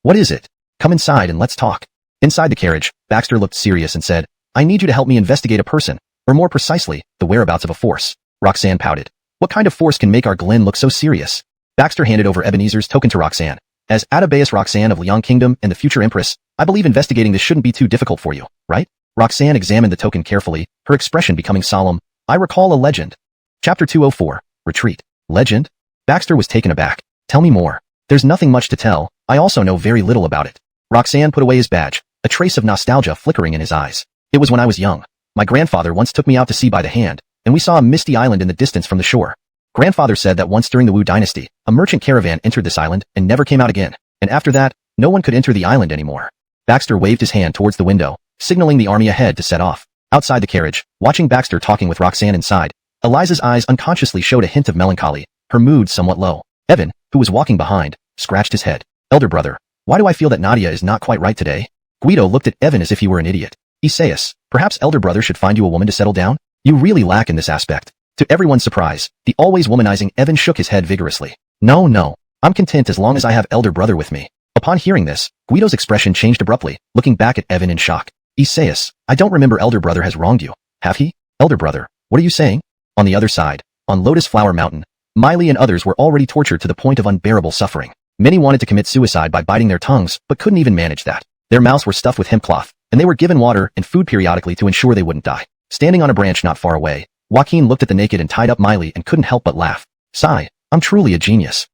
What is it? Come inside and let's talk. Inside the carriage, Baxter looked serious and said, I need you to help me investigate a person, or more precisely, the whereabouts of a force. Roxanne pouted. What kind of force can make our Glen look so serious? Baxter handed over Ebenezer's token to Roxanne. As Atabeus Roxanne of Liang Kingdom and the future Empress, I believe investigating this shouldn't be too difficult for you, right? Roxanne examined the token carefully, her expression becoming solemn. I recall a legend. Chapter 204, Retreat. Legend? Baxter was taken aback. Tell me more. There's nothing much to tell, I also know very little about it. Roxanne put away his badge, a trace of nostalgia flickering in his eyes. It was when I was young. My grandfather once took me out to sea by the hand, and we saw a misty island in the distance from the shore. Grandfather said that once during the Wu Dynasty, a merchant caravan entered this island and never came out again, and after that, no one could enter the island anymore. Baxter waved his hand towards the window, signaling the army ahead to set off. Outside the carriage, watching Baxter talking with Roxanne inside, Eliza's eyes unconsciously showed a hint of melancholy, her mood somewhat low. Evan, who was walking behind, scratched his head. Elder brother, why do I feel that Nadia is not quite right today? Guido looked at Evan as if he were an idiot. Isaias, perhaps elder brother should find you a woman to settle down? You really lack in this aspect. To everyone's surprise, the always womanizing Evan shook his head vigorously. No, I'm content as long as I have elder brother with me. Upon hearing this, Guido's expression changed abruptly, looking back at Evan in shock. Isaias, I don't remember elder brother has wronged you, have he? Elder brother, what are you saying? On the other side, on Lotus Flower Mountain, Miley and others were already tortured to the point of unbearable suffering. Many wanted to commit suicide by biting their tongues, but couldn't even manage that. Their mouths were stuffed with hemp cloth, and they were given water and food periodically to ensure they wouldn't die. Standing on a branch not far away, Joaquin looked at the naked and tied up Miley and couldn't help but laugh. Sigh, I'm truly a genius.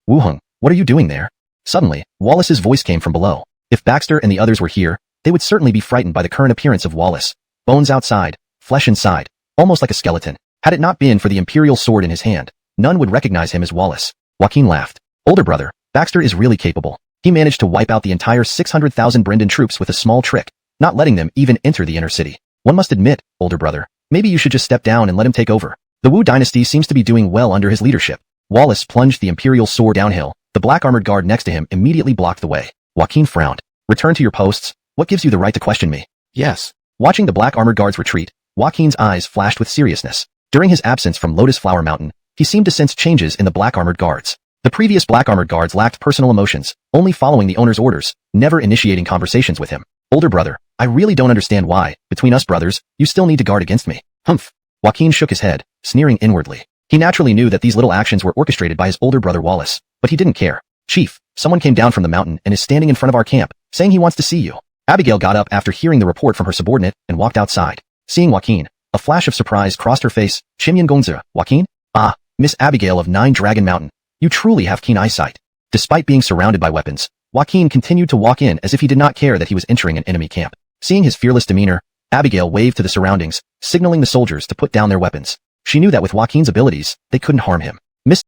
Wu Hung, what are you doing there? Suddenly, Wallace's voice came from below. If Baxter and the others were here, they would certainly be frightened by the current appearance of Wallace. Bones outside, flesh inside, almost like a skeleton. Had it not been for the imperial sword in his hand, none would recognize him as Wallace. Joaquin laughed. Older brother, Baxter is really capable. He managed to wipe out the entire 600,000 Brendan troops with a small trick, not letting them even enter the inner city. One must admit, older brother, maybe you should just step down and let him take over. The Wu Dynasty seems to be doing well under his leadership. Wallace plunged the imperial sword downhill. The black armored guard next to him immediately blocked the way. Joaquin frowned. Return to your posts. What gives you the right to question me? Yes. Watching the black armored guards retreat, Joaquin's eyes flashed with seriousness. During his absence from Lotus Flower Mountain, he seemed to sense changes in the black armored guards. The previous black armored guards lacked personal emotions, only following the owner's orders, never initiating conversations with him. Older brother, I really don't understand why, between us brothers, you still need to guard against me. Humph. Joaquin shook his head, sneering inwardly. He naturally knew that these little actions were orchestrated by his older brother Wallace, but he didn't care. Chief, someone came down from the mountain and is standing in front of our camp, saying he wants to see you. Abigail got up after hearing the report from her subordinate and walked outside. Seeing Joaquin, a flash of surprise crossed her face. Chimyan Gongzi, Joaquin? Ah, Miss Abigail of Nine Dragon Mountain. You truly have keen eyesight. Despite being surrounded by weapons, Joaquin continued to walk in as if he did not care that he was entering an enemy camp. Seeing his fearless demeanor, Abigail waved to the surroundings, signaling the soldiers to put down their weapons. She knew that with Joaquin's abilities, they couldn't harm him. Miss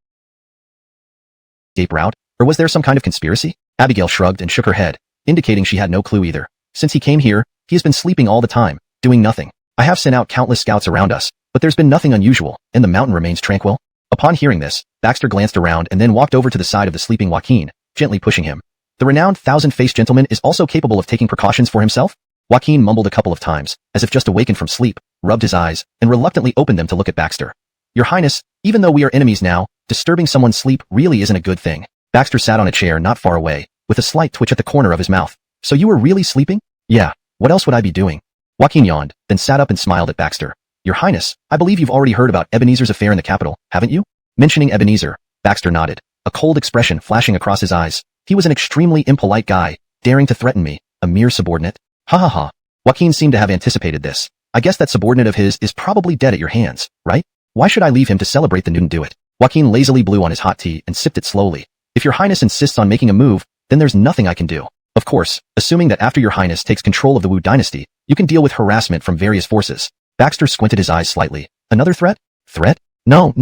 escape route? Or was there some kind of conspiracy? Abigail shrugged and shook her head, indicating she had no clue either. Since he came here, he has been sleeping all the time, doing nothing. I have sent out countless scouts around us, but there's been nothing unusual, and the mountain remains tranquil. Upon hearing this, Baxter glanced around and then walked over to the side of the sleeping Joaquin, gently pushing him. The renowned thousand-faced gentleman is also capable of taking precautions for himself? Joaquin mumbled a couple of times, as if just awakened from sleep, rubbed his eyes, and reluctantly opened them to look at Baxter. Your Highness, even though we are enemies now, disturbing someone's sleep really isn't a good thing. Baxter sat on a chair not far away, with a slight twitch at the corner of his mouth. So you were really sleeping? Yeah, what else would I be doing? Joaquin yawned, then sat up and smiled at Baxter. Your Highness, I believe you've already heard about Ebenezer's affair in the capital, haven't you? Mentioning Ebenezer, Baxter nodded, a cold expression flashing across his eyes. He was an extremely impolite guy, daring to threaten me, a mere subordinate. Ha ha ha. Joaquin seemed to have anticipated this. I guess that subordinate of his is probably dead at your hands, right? Why should I leave him to celebrate the needn't do it? Joaquin lazily blew on his hot tea and sipped it slowly. If your Highness insists on making a move, then there's nothing I can do. Of course, assuming that after your Highness takes control of the Wu Dynasty, you can deal with harassment from various forces. Baxter squinted his eyes slightly. Another threat? Threat? No.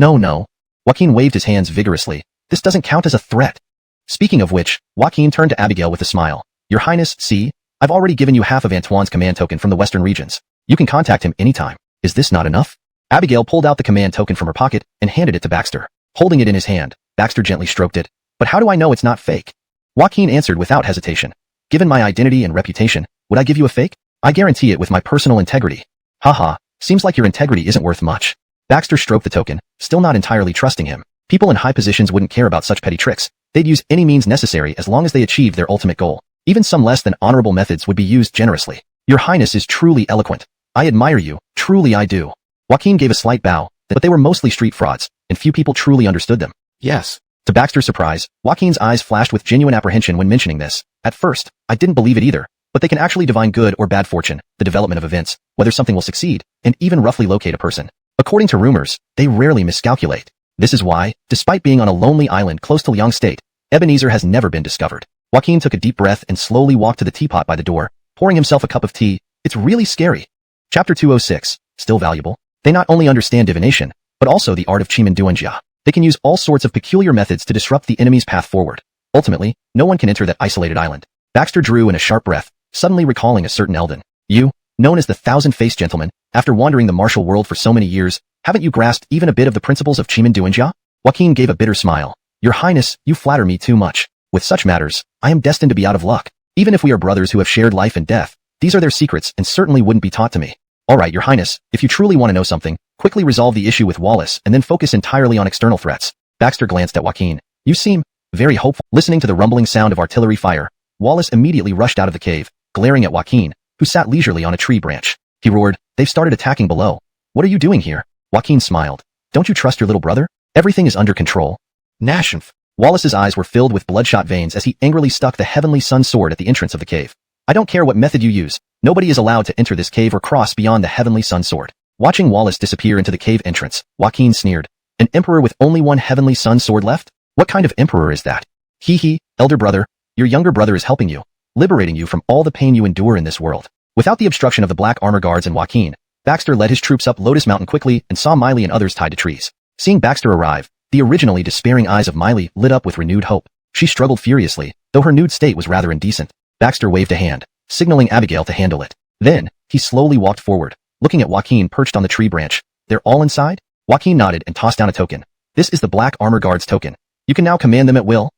Joaquin waved his hands vigorously. This doesn't count as a threat. Speaking of which, Joaquin turned to Abigail with a smile. Your Highness, see? I've already given you half of Antoine's command token from the western regions. You can contact him anytime. Is this not enough? Abigail pulled out the command token from her pocket and handed it to Baxter. Holding it in his hand, Baxter gently stroked it. But how do I know it's not fake? Joaquin answered without hesitation. Given my identity and reputation, would I give you a fake? I guarantee it with my personal integrity. Haha, seems like your integrity isn't worth much. Baxter stroked the token, still not entirely trusting him. People in high positions wouldn't care about such petty tricks. They'd use any means necessary as long as they achieved their ultimate goal. Even some less than honorable methods would be used generously. Your Highness is truly eloquent. I admire you, truly I do. Joaquin gave a slight bow, but they were mostly street frauds, and few people truly understood them. Yes. To Baxter's surprise, Joaquin's eyes flashed with genuine apprehension when mentioning this. At first, I didn't believe it either, but they can actually divine good or bad fortune, the development of events, whether something will succeed, and even roughly locate a person. According to rumors, they rarely miscalculate. This is why, despite being on a lonely island close to Liang State, Ebenezer has never been discovered. Joaquin took a deep breath and slowly walked to the teapot by the door, pouring himself a cup of tea. It's really scary. Chapter 206. Still valuable. They not only understand divination, but also the art of Chimanduanjia. They can use all sorts of peculiar methods to disrupt the enemy's path forward. Ultimately, no one can enter that isolated island. Baxter drew in a sharp breath, suddenly recalling a certain Eldon. You, known as the Thousand-Faced Gentleman, after wandering the martial world for so many years, haven't you grasped even a bit of the principles of Chimanduanjia? Joaquin gave a bitter smile. Your Highness, you flatter me too much. With such matters, I am destined to be out of luck. Even if we are brothers who have shared life and death, these are their secrets and certainly wouldn't be taught to me. All right, Your Highness, if you truly want to know something, quickly resolve the issue with Wallace and then focus entirely on external threats. Baxter glanced at Joaquin. You seem very hopeful. Listening to the rumbling sound of artillery fire, Wallace immediately rushed out of the cave, glaring at Joaquin, who sat leisurely on a tree branch. He roared, they've started attacking below. What are you doing here? Joaquin smiled. Don't you trust your little brother? Everything is under control. Nashmph. Wallace's eyes were filled with bloodshot veins as he angrily stuck the Heavenly Sun sword at the entrance of the cave. I don't care what method you use. Nobody is allowed to enter this cave or cross beyond the Heavenly Sun sword. Watching Wallace disappear into the cave entrance, Joaquin sneered. An emperor with only one Heavenly Sun sword left? What kind of emperor is that? Hee, elder brother, your younger brother is helping you, liberating you from all the pain you endure in this world. Without the obstruction of the Black Armor Guards and Joaquin, Baxter led his troops up Lotus Mountain quickly and saw Miley and others tied to trees. Seeing Baxter arrive, the originally despairing eyes of Miley lit up with renewed hope. She struggled furiously, though her nude state was rather indecent. Baxter waved a hand, signaling Abigail to handle it. Then, he slowly walked forward, looking at Joaquin perched on the tree branch. They're all inside? Joaquin nodded and tossed down a token. This is the Black Armor Guard's token. You can now command them at will.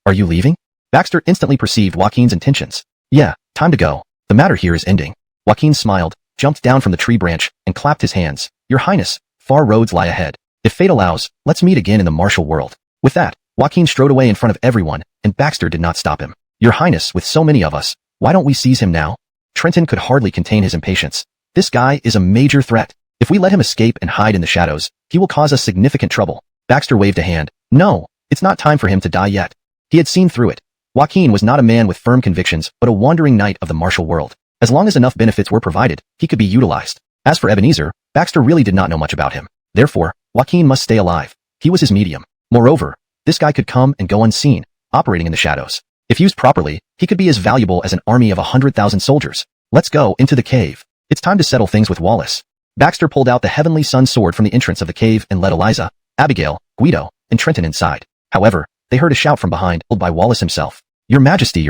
Are you leaving? Baxter instantly perceived Joaquin's intentions. Yeah, time to go. The matter here is ending. Joaquin smiled, jumped down from the tree branch, and clapped his hands. Your Highness, far roads lie ahead. If fate allows, let's meet again in the martial world. With that, Joaquin strode away in front of everyone, and Baxter did not stop him. Your Highness, with so many of us, why don't we seize him now? Trenton could hardly contain his impatience. This guy is a major threat. If we let him escape and hide in the shadows, he will cause us significant trouble. Baxter waved a hand. No, it's not time for him to die yet. He had seen through it. Joaquin was not a man with firm convictions, but a wandering knight of the martial world. As long as enough benefits were provided, he could be utilized. As for Ebenezer, Baxter really did not know much about him. Therefore, Joaquin must stay alive. He was his medium. Moreover, this guy could come and go unseen, operating in the shadows. If used properly, he could be as valuable as an army of 100,000 soldiers. Let's go into the cave. It's time to settle things with Wallace. Baxter pulled out the Heavenly Sun sword from the entrance of the cave and led Eliza, Abigail, Guido, and Trenton inside. However, they heard a shout from behind, pulled by Wallace himself. Your Majesty,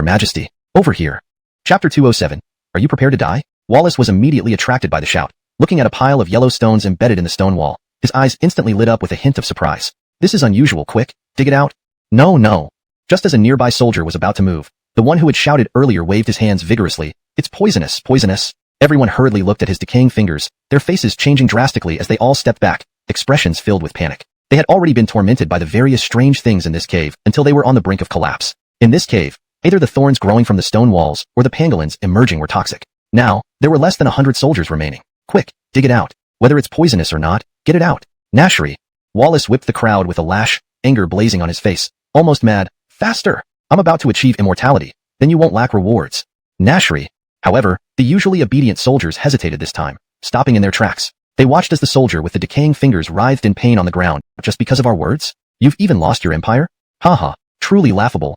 over here. Chapter 207. Are you prepared to die? Wallace was immediately attracted by the shout. Looking at a pile of yellow stones embedded in the stone wall, his eyes instantly lit up with a hint of surprise. This is unusual. Quick, dig it out. No. Just as a nearby soldier was about to move, the one who had shouted earlier waved his hands vigorously. It's poisonous. Everyone hurriedly looked at his decaying fingers, their faces changing drastically as they all stepped back, expressions filled with panic. They had already been tormented by the various strange things in this cave until they were on the brink of collapse. In this cave, either the thorns growing from the stone walls or the pangolins emerging were toxic. Now, there were less than 100 soldiers remaining. Quick, dig it out. Whether it's poisonous or not, get it out. Nashri. Wallace whipped the crowd with a lash, anger blazing on his face. Almost mad. Faster. I'm about to achieve immortality. Then you won't lack rewards. Nashri. However, the usually obedient soldiers hesitated this time, stopping in their tracks. They watched as the soldier with the decaying fingers writhed in pain on the ground. Just because of our words? You've even lost your empire? Haha. Truly laughable.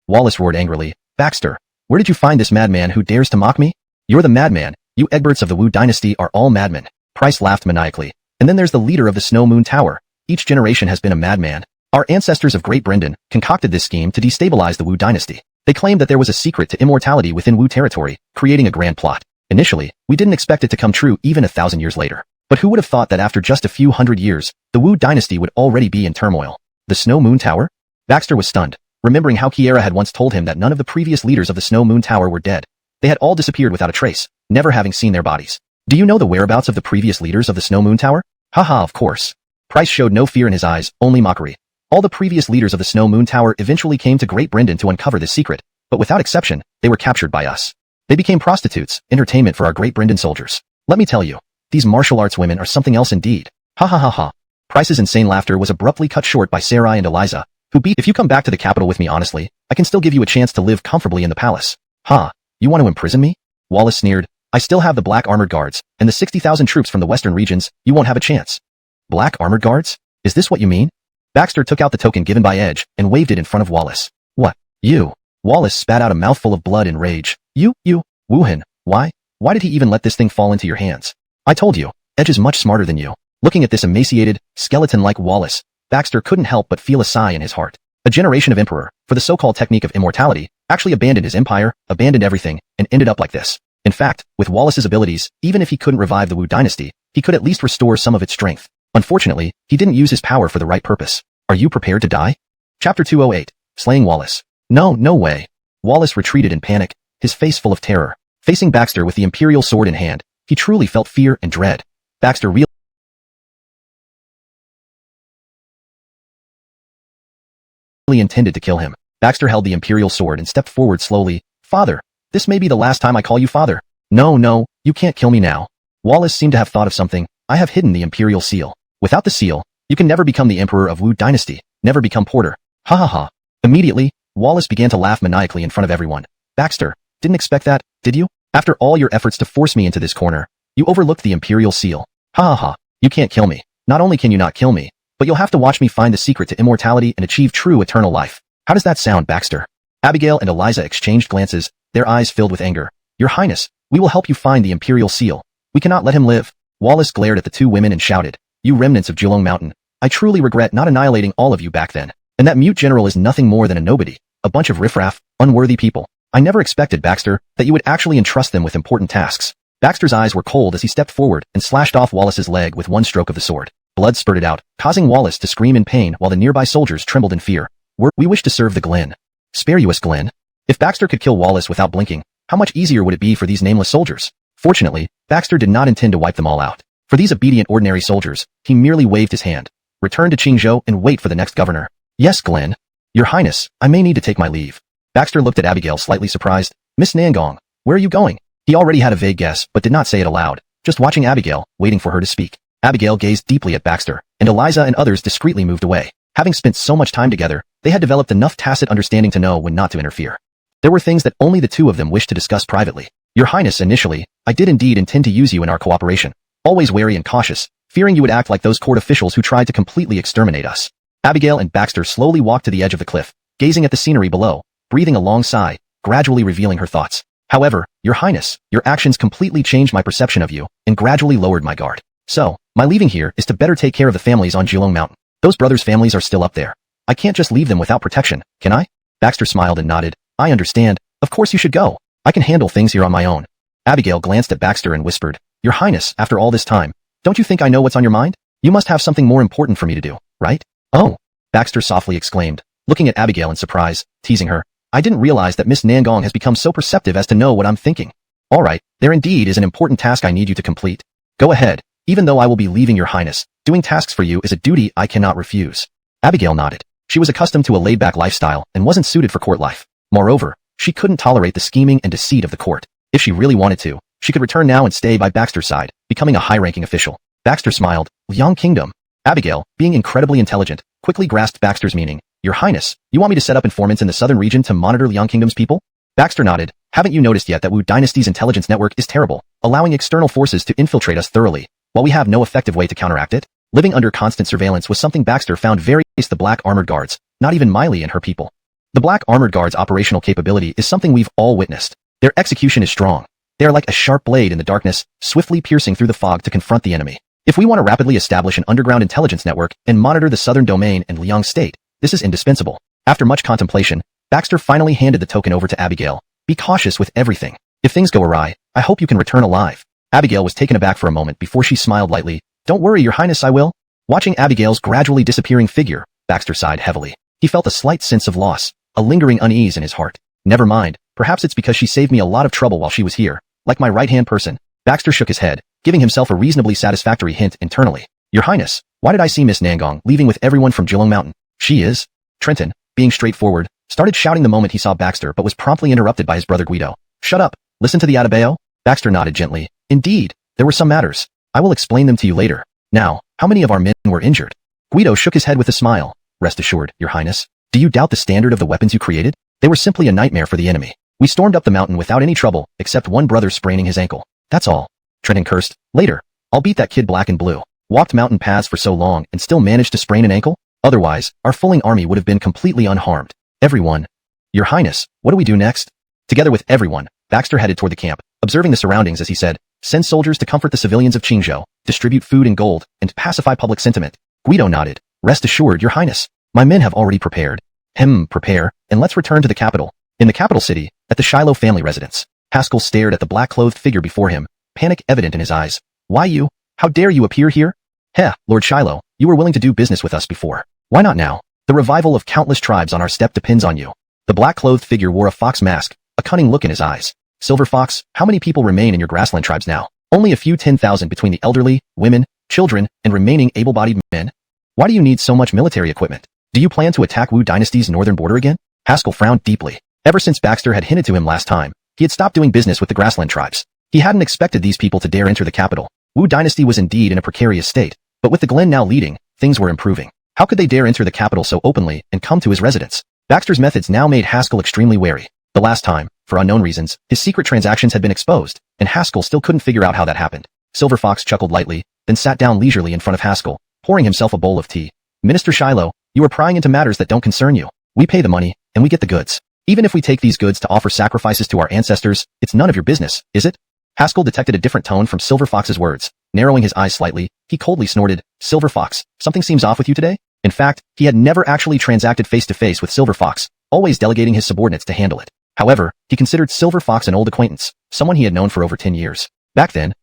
Wallace roared angrily. Baxter, where did you find this madman who dares to mock me? You're the madman. You Egberts of the Wu Dynasty are all madmen. Price laughed maniacally. And then there's the leader of the Snow Moon Tower. Each generation has been a madman. Our ancestors of Great Brendan concocted this scheme to destabilize the Wu Dynasty. They claimed that there was a secret to immortality within Wu territory, creating a grand plot. Initially, we didn't expect it to come true even 1,000 years later. But who would have thought that after just a few hundred years, the Wu Dynasty would already be in turmoil? The Snow Moon Tower? Baxter was stunned, remembering how Kiera had once told him that none of the previous leaders of the Snow Moon Tower were dead. They had all disappeared without a trace, never having seen their bodies. Do you know the whereabouts of the previous leaders of the Snow Moon Tower? Haha, of course. Price showed no fear in his eyes, only mockery. All the previous leaders of the Snow Moon Tower eventually came to Great Brendan to uncover this secret, but without exception, they were captured by us. They became prostitutes, entertainment for our Great Brendan soldiers. Let me tell you, these martial arts women are something else indeed. Ha ha ha ha. Price's insane laughter was abruptly cut short by Sarai and Eliza, who beat, if you come back to the capital with me honestly, I can still give you a chance to live comfortably in the palace. Ha, you want to imprison me? Wallace sneered. I still have the Black Armored Guards, and the 60,000 troops from the western regions, you won't have a chance. Black Armored Guards? Is this what you mean? Baxter took out the token given by Edge and waved it in front of Wallace. What? You? Wallace spat out a mouthful of blood in rage. You, Wuhan, why? Why did he even let this thing fall into your hands? I told you, Edge is much smarter than you. Looking at this emaciated, skeleton-like Wallace, Baxter couldn't help but feel a sigh in his heart. A generation of emperor, for the so-called technique of immortality, actually abandoned his empire, abandoned everything, and ended up like this. In fact, with Wallace's abilities, even if he couldn't revive the Wu Dynasty, he could at least restore some of its strength. Unfortunately, he didn't use his power for the right purpose. Are you prepared to die? Chapter 208. Slaying Wallace. No way. Wallace retreated in panic, his face full of terror. Facing Baxter with the Imperial sword in hand, he truly felt fear and dread. Baxter really intended to kill him. Baxter held the Imperial sword and stepped forward slowly. Father, this may be the last time I call you father. No, you can't kill me now. Wallace seemed to have thought of something. I have hidden the Imperial seal. Without the seal, you can never become the Emperor of Wu Dynasty, never become Porter. Ha ha ha. Immediately, Wallace began to laugh maniacally in front of everyone. Baxter, didn't expect that, did you? After all your efforts to force me into this corner, you overlooked the Imperial seal. Ha ha ha. You can't kill me. Not only can you not kill me, but you'll have to watch me find the secret to immortality and achieve true eternal life. How does that sound, Baxter? Abigail and Eliza exchanged glances, their eyes filled with anger. Your Highness, we will help you find the Imperial seal. We cannot let him live. Wallace glared at the two women and shouted, You remnants of Julong Mountain, I truly regret not annihilating all of you back then. And that mute general is nothing more than a nobody, a bunch of riffraff, unworthy people. I never expected, Baxter, that you would actually entrust them with important tasks. Baxter's eyes were cold as he stepped forward and slashed off Wallace's leg with one stroke of the sword. Blood spurted out, causing Wallace to scream in pain while the nearby soldiers trembled in fear. We wish to serve the Glen. Spare you us, Glen. If Baxter could kill Wallace without blinking, how much easier would it be for these nameless soldiers? Fortunately, Baxter did not intend to wipe them all out. For these obedient ordinary soldiers, he merely waved his hand. Return to Qingzhou and wait for the next governor. Yes, Glen. Your Highness, I may need to take my leave. Baxter looked at Abigail slightly surprised. Miss Nangong, where are you going? He already had a vague guess, but did not say it aloud, just watching Abigail, waiting for her to speak. Abigail gazed deeply at Baxter, and Eliza and others discreetly moved away. Having spent so much time together, they had developed enough tacit understanding to know when not to interfere. There were things that only the two of them wished to discuss privately. Your Highness, initially, I did indeed intend to use you in our cooperation. Always wary and cautious, fearing you would act like those court officials who tried to completely exterminate us. Abigail and Baxter slowly walked to the edge of the cliff, gazing at the scenery below, breathing a long sigh, gradually revealing her thoughts. However, Your Highness, your actions completely changed my perception of you, and gradually lowered my guard. So, my leaving here is to better take care of the families on Julong Mountain. Those brothers' families are still up there. I can't just leave them without protection, can I? Baxter smiled and nodded. I understand. Of course you should go. I can handle things here on my own. Abigail glanced at Baxter and whispered, Your Highness, after all this time, don't you think I know what's on your mind? You must have something more important for me to do, right? Oh, Baxter softly exclaimed, looking at Abigail in surprise, teasing her. I didn't realize that Miss Nangong has become so perceptive as to know what I'm thinking. All right, there indeed is an important task I need you to complete. Go ahead, even though I will be leaving Your Highness, doing tasks for you is a duty I cannot refuse. Abigail nodded. She was accustomed to a laid-back lifestyle and wasn't suited for court life. Moreover, she couldn't tolerate the scheming and deceit of the court. If she really wanted to, she could return now and stay by Baxter's side, becoming a high-ranking official. Baxter smiled. Liang Kingdom. Abigail, being incredibly intelligent, quickly grasped Baxter's meaning. Your Highness, you want me to set up informants in the southern region to monitor Liang Kingdom's people? Baxter nodded. Haven't you noticed yet that Wu Dynasty's intelligence network is terrible, allowing external forces to infiltrate us thoroughly, while we have no effective way to counteract it? Living under constant surveillance was something Baxter found very the Black Armored Guards, not even Miley and her people. The Black Armored Guards' operational capability is something we've all witnessed. Their execution is strong. They are like a sharp blade in the darkness, swiftly piercing through the fog to confront the enemy. If we want to rapidly establish an underground intelligence network and monitor the southern domain and Liang State, this is indispensable. After much contemplation, Baxter finally handed the token over to Abigail. Be cautious with everything. If things go awry, I hope you can return alive. Abigail was taken aback for a moment before she smiled lightly. Don't worry, Your Highness, I will. Watching Abigail's gradually disappearing figure, Baxter sighed heavily. He felt a slight sense of loss, a lingering unease in his heart. Never mind, perhaps it's because she saved me a lot of trouble while she was here, like my right-hand person. Baxter shook his head, giving himself a reasonably satisfactory hint internally. Your Highness, why did I see Miss Nangong leaving with everyone from Julong Mountain? She is. Trenton, being straightforward, started shouting the moment he saw Baxter but was promptly interrupted by his brother Guido. Shut up, listen to the Adebayo? Baxter nodded gently. Indeed, there were some matters. I will explain them to you later. Now, how many of our men were injured? Guido shook his head with a smile. Rest assured, Your Highness. Do you doubt the standard of the weapons you created? They were simply a nightmare for the enemy. We stormed up the mountain without any trouble, except one brother spraining his ankle. That's all. Trenton cursed. Later, I'll beat that kid black and blue. Walked mountain paths for so long and still managed to sprain an ankle? Otherwise, our fulling army would have been completely unharmed. Everyone. Your Highness, what do we do next? Together with everyone, Baxter headed toward the camp, observing the surroundings as he said, "Send soldiers to comfort the civilians of Qingzhou, distribute food and gold, and pacify public sentiment." Guido nodded. "Rest assured, Your Highness. My men have already prepared." Prepare, and let's return to the capital." In the capital city, at the Shiloh family residence, Haskell stared at the black-clothed figure before him, panic evident in his eyes. "Why you? How dare you appear here?" Lord Shiloh, you were willing to do business with us before. Why not now? The revival of countless tribes on our steppe depends on you." The black-clothed figure wore a fox mask, a cunning look in his eyes. "Silver Fox, how many people remain in your grassland tribes now?" "Only a few 10,000 between the elderly, women, children, and remaining able-bodied men." "Why do you need so much military equipment? Do you plan to attack Wu Dynasty's northern border again?" Haskell frowned deeply. Ever since Baxter had hinted to him last time, he had stopped doing business with the grassland tribes. He hadn't expected these people to dare enter the capital. Wu Dynasty was indeed in a precarious state, but with the Glen now leading, things were improving. How could they dare enter the capital so openly and come to his residence? Baxter's methods now made Haskell extremely wary. The last time, for unknown reasons, his secret transactions had been exposed, and Haskell still couldn't figure out how that happened. Silver Fox chuckled lightly, then sat down leisurely in front of Haskell, pouring himself a bowl of tea. "Minister Shiloh, you are prying into matters that don't concern you. We pay the money, and we get the goods. Even if we take these goods to offer sacrifices to our ancestors, it's none of your business, is it?" Haskell detected a different tone from Silver Fox's words. Narrowing his eyes slightly, he coldly snorted, "Silver Fox, something seems off with you today?" In fact, he had never actually transacted face-to-face with Silver Fox, always delegating his subordinates to handle it. However, he considered Silver Fox an old acquaintance, someone he had known for over 10 years. Back then.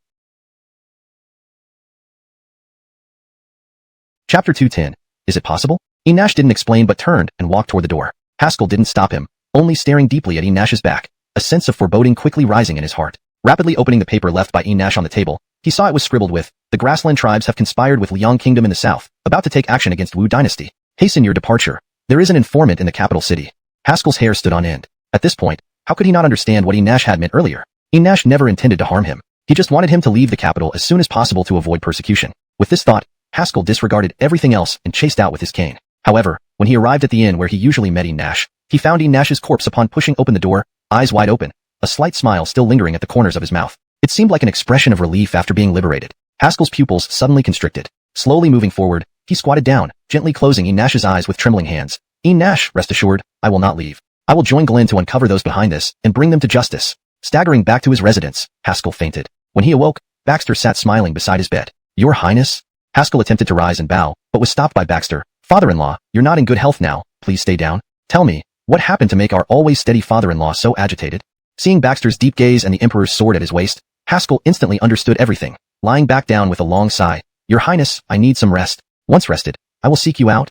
Chapter 210. Is it possible? Enash didn't explain but turned and walked toward the door. Haskell didn't stop him, only staring deeply at Enash's back, a sense of foreboding quickly rising in his heart. Rapidly opening the paper left by Enash on the table, he saw it was scribbled with, "The grassland tribes have conspired with Liang Kingdom in the south, about to take action against Wu Dynasty. Hasten your departure. There is an informant in the capital city." Haskell's hair stood on end. At this point, how could he not understand what Enash had meant earlier? Enash never intended to harm him. He just wanted him to leave the capital as soon as possible to avoid persecution. With this thought, Haskell disregarded everything else and chased out with his cane. However, when he arrived at the inn where he usually met Enash, he found Enash's corpse upon pushing open the door, eyes wide open, a slight smile still lingering at the corners of his mouth. It seemed like an expression of relief after being liberated. Haskell's pupils suddenly constricted. Slowly moving forward, he squatted down, gently closing Enash's eyes with trembling hands. "Enash, rest assured, I will not leave. I will join Glenn to uncover those behind this and bring them to justice." Staggering back to his residence, Haskell fainted. When he awoke, Baxter sat smiling beside his bed. "Your Highness?" Haskell attempted to rise and bow, but was stopped by Baxter. "Father-in-law, you're not in good health now. Please stay down. Tell me, what happened to make our always steady father-in-law so agitated?" Seeing Baxter's deep gaze and the Emperor's sword at his waist, Haskell instantly understood everything. Lying back down with a long sigh, "Your Highness, I need some rest. Once rested, I will seek you out."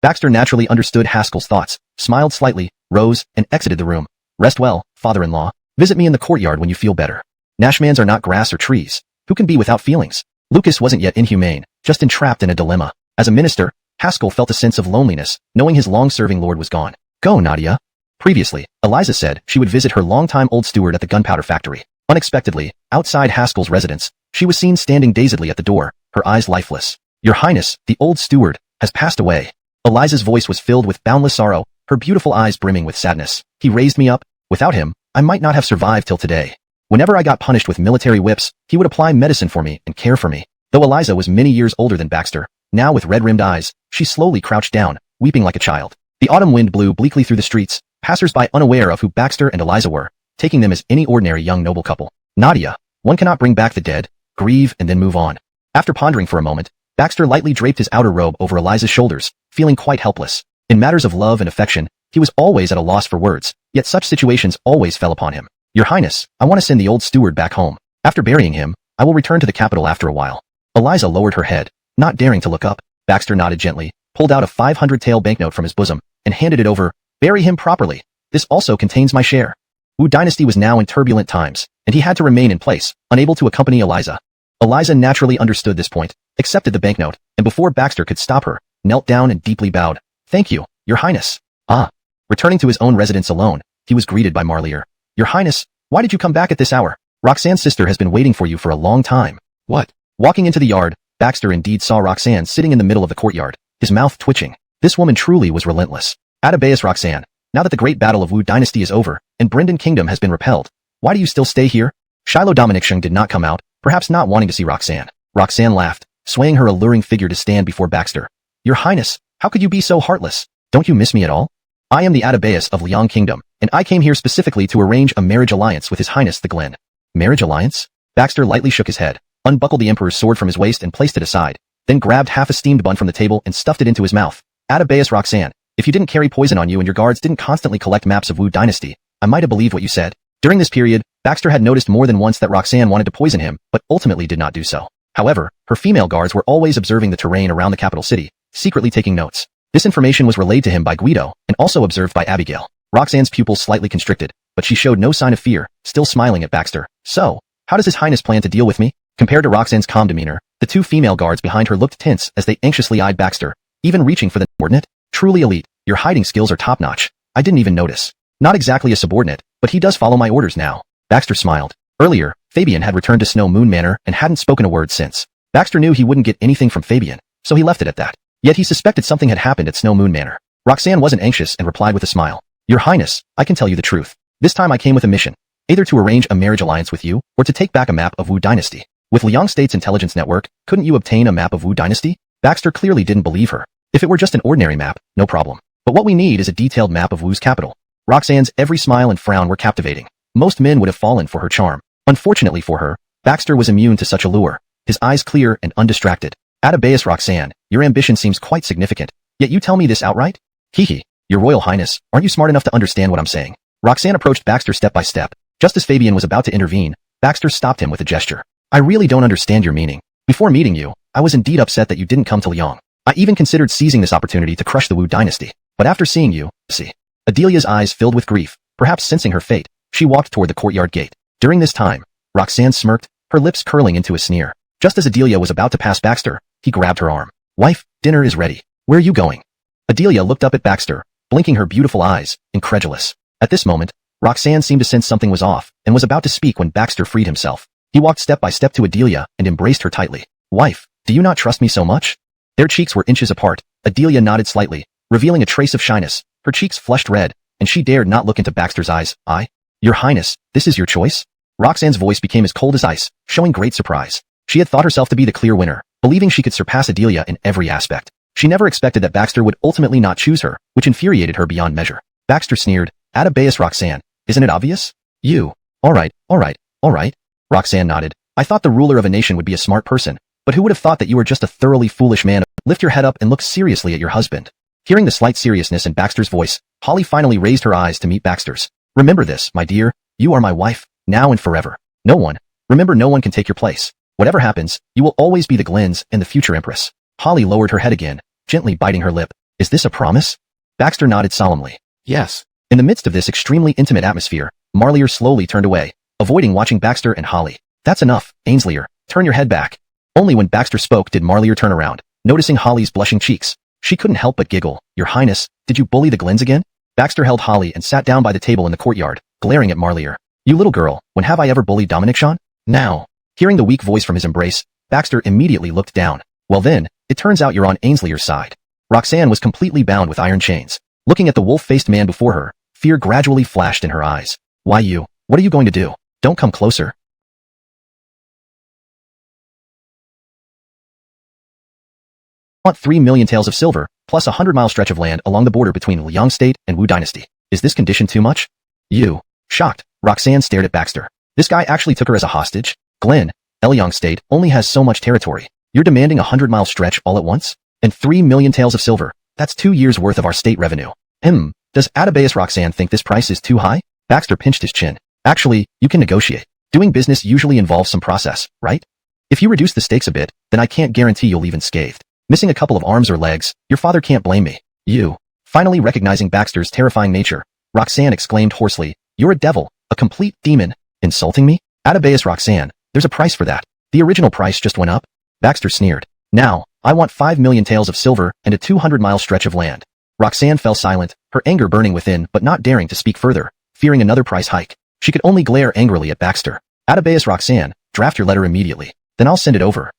Baxter naturally understood Haskell's thoughts, smiled slightly, rose, and exited the room. "Rest well, father-in-law. Visit me in the courtyard when you feel better. Nashmans are not grass or trees. Who can be without feelings?" Lucas wasn't yet inhumane, just entrapped in a dilemma. As a minister, Haskell felt a sense of loneliness, knowing his long-serving lord was gone. "Go, Nadia." Previously, Eliza said she would visit her longtime old steward at the gunpowder factory. Unexpectedly, outside Haskell's residence, she was seen standing dazedly at the door, her eyes lifeless. "Your Highness, the old steward, has passed away." Eliza's voice was filled with boundless sorrow, her beautiful eyes brimming with sadness. "He raised me up. Without him, I might not have survived till today. Whenever I got punished with military whips, he would apply medicine for me and care for me." Though Eliza was many years older than Baxter, now with red-rimmed eyes, she slowly crouched down, weeping like a child. The autumn wind blew bleakly through the streets, passers-by unaware of who Baxter and Eliza were, taking them as any ordinary young noble couple. "Nadia, one cannot bring back the dead, grieve and then move on." After pondering for a moment, Baxter lightly draped his outer robe over Eliza's shoulders, feeling quite helpless. In matters of love and affection, he was always at a loss for words, yet such situations always fell upon him. "Your Highness, I want to send the old steward back home. After burying him, I will return to the capital after a while." Eliza lowered her head, not daring to look up. Baxter nodded gently, pulled out a 500-tael banknote from his bosom, and handed it over. "Bury him properly. This also contains my share." Wu Dynasty was now in turbulent times, and he had to remain in place, unable to accompany Eliza. Eliza naturally understood this point, accepted the banknote, and before Baxter could stop her, knelt down and deeply bowed. "Thank you, Your Highness." Returning to his own residence alone, he was greeted by Marlier. "Your Highness, why did you come back at this hour? Roxanne's sister has been waiting for you for a long time." "What?" Walking into the yard, Baxter indeed saw Roxanne sitting in the middle of the courtyard, his mouth twitching. This woman truly was relentless. "Atabeus Roxanne, now that the great battle of Wu Dynasty is over, and Brendan Kingdom has been repelled, why do you still stay here?" Shiloh Dominicshan did not come out, perhaps not wanting to see Roxanne. Roxanne laughed, swaying her alluring figure to stand before Baxter. "Your Highness, how could you be so heartless? Don't you miss me at all? I am the Atabeus of Liang Kingdom, and I came here specifically to arrange a marriage alliance with His Highness the Glen. Marriage alliance? Baxter lightly shook his head, unbuckled the Emperor's sword from his waist and placed it aside, then grabbed half a steamed bun from the table and stuffed it into his mouth. Atabeus Roxanne, if you didn't carry poison on you and your guards didn't constantly collect maps of Wu Dynasty, I might have believed what you said. During this period, Baxter had noticed more than once that Roxanne wanted to poison him, but ultimately did not do so. However, her female guards were always observing the terrain around the capital city, secretly taking notes. This information was relayed to him by Guido, and also observed by Abigail. Roxanne's pupils slightly constricted, but she showed no sign of fear, still smiling at Baxter. So, how does His Highness plan to deal with me? Compared to Roxanne's calm demeanor, the two female guards behind her looked tense as they anxiously eyed Baxter, even reaching for the subordinate. Truly elite, your hiding skills are top-notch. I didn't even notice. Not exactly a subordinate, but he does follow my orders now. Baxter smiled. Earlier, Fabian had returned to Snow Moon Manor and hadn't spoken a word since. Baxter knew he wouldn't get anything from Fabian, so he left it at that. Yet he suspected something had happened at Snow Moon Manor. Roxanne wasn't anxious and replied with a smile. Your Highness, I can tell you the truth. This time I came with a mission, either to arrange a marriage alliance with you, or to take back a map of Wu Dynasty. With Liang State's intelligence network, couldn't you obtain a map of Wu Dynasty? Baxter clearly didn't believe her. If it were just an ordinary map, no problem. But what we need is a detailed map of Wu's capital. Roxanne's every smile and frown were captivating. Most men would have fallen for her charm. Unfortunately for her, Baxter was immune to such allure, his eyes clear and undistracted. Atabeus Roxanne, your ambition seems quite significant, yet you tell me this outright? Hehe, your Royal Highness, aren't you smart enough to understand what I'm saying? Roxanne approached Baxter step by step. Just as Fabian was about to intervene, Baxter stopped him with a gesture. I really don't understand your meaning. Before meeting you, I was indeed upset that you didn't come to Liang. I even considered seizing this opportunity to crush the Wu Dynasty. But after seeing you, see. Adelia's eyes filled with grief, perhaps sensing her fate, she walked toward the courtyard gate. During this time, Roxanne smirked, her lips curling into a sneer. Just as Adelia was about to pass Baxter, he grabbed her arm. Wife, dinner is ready. Where are you going? Adelia looked up at Baxter, blinking her beautiful eyes, incredulous. At this moment, Roxanne seemed to sense something was off, and was about to speak when Baxter freed himself. He walked step by step to Adelia and embraced her tightly. Wife, do you not trust me so much? Their cheeks were inches apart. Adelia nodded slightly, revealing a trace of shyness. Her cheeks flushed red, and she dared not look into Baxter's eyes. Your Highness, this is your choice? Roxanne's voice became as cold as ice, showing great surprise. She had thought herself to be the clear winner, believing she could surpass Adelia in every aspect. She never expected that Baxter would ultimately not choose her, which infuriated her beyond measure. Baxter sneered, Atabeus Roxanne, isn't it obvious? You. All right. Roxanne nodded. I thought the ruler of a nation would be a smart person, but who would have thought that you were just a thoroughly foolish man? Lift your head up and look seriously at your husband. Hearing the slight seriousness in Baxter's voice, Holly finally raised her eyes to meet Baxter's. Remember this, my dear, you are my wife, now and forever. No one can take your place. Whatever happens, you will always be the Glen's and the future Empress. Holly lowered her head again, gently biting her lip. Is this a promise? Baxter nodded solemnly. Yes. In the midst of this extremely intimate atmosphere, Marlier slowly turned away, avoiding watching Baxter and Holly. That's enough, Ainslier, turn your head back. Only when Baxter spoke did Marlier turn around, noticing Holly's blushing cheeks. She couldn't help but giggle. Your Highness, did you bully the Glens again? Baxter held Holly and sat down by the table in the courtyard, glaring at Marlier. You little girl, when have I ever bullied Dominic Sean? Now. Hearing the weak voice from his embrace, Baxter immediately looked down. Well then, it turns out you're on Ainslier's side. Roxanne was completely bound with iron chains. Looking at the wolf-faced man before her, fear gradually flashed in her eyes. Why you? What are you going to do? Don't come closer. Want 3 million taels of silver, plus a 100-mile stretch of land along the border between Liang State and Wu Dynasty. Is this condition too much? You. Shocked, Roxanne stared at Baxter. This guy actually took her as a hostage? Glen, Liang State only has so much territory. You're demanding a 100-mile stretch all at once? And 3 million taels of silver. That's 2 years' worth of our state revenue. Does Atabeus Roxanne think this price is too high? Baxter pinched his chin. Actually, you can negotiate. Doing business usually involves some process, right? If you reduce the stakes a bit, then I can't guarantee you'll leave unscathed. Missing a couple of arms or legs, your father can't blame me. You. Finally recognizing Baxter's terrifying nature, Roxanne exclaimed hoarsely, you're a devil, a complete demon. Insulting me? Atabeus Roxanne, there's a price for that. The original price just went up. Baxter sneered. Now, I want 5 million taels of silver and a 200-mile stretch of land. Roxanne fell silent, her anger burning within but not daring to speak further, fearing another price hike. She could only glare angrily at Baxter. Atabeus Roxanne, draft your letter immediately. Then I'll send it over.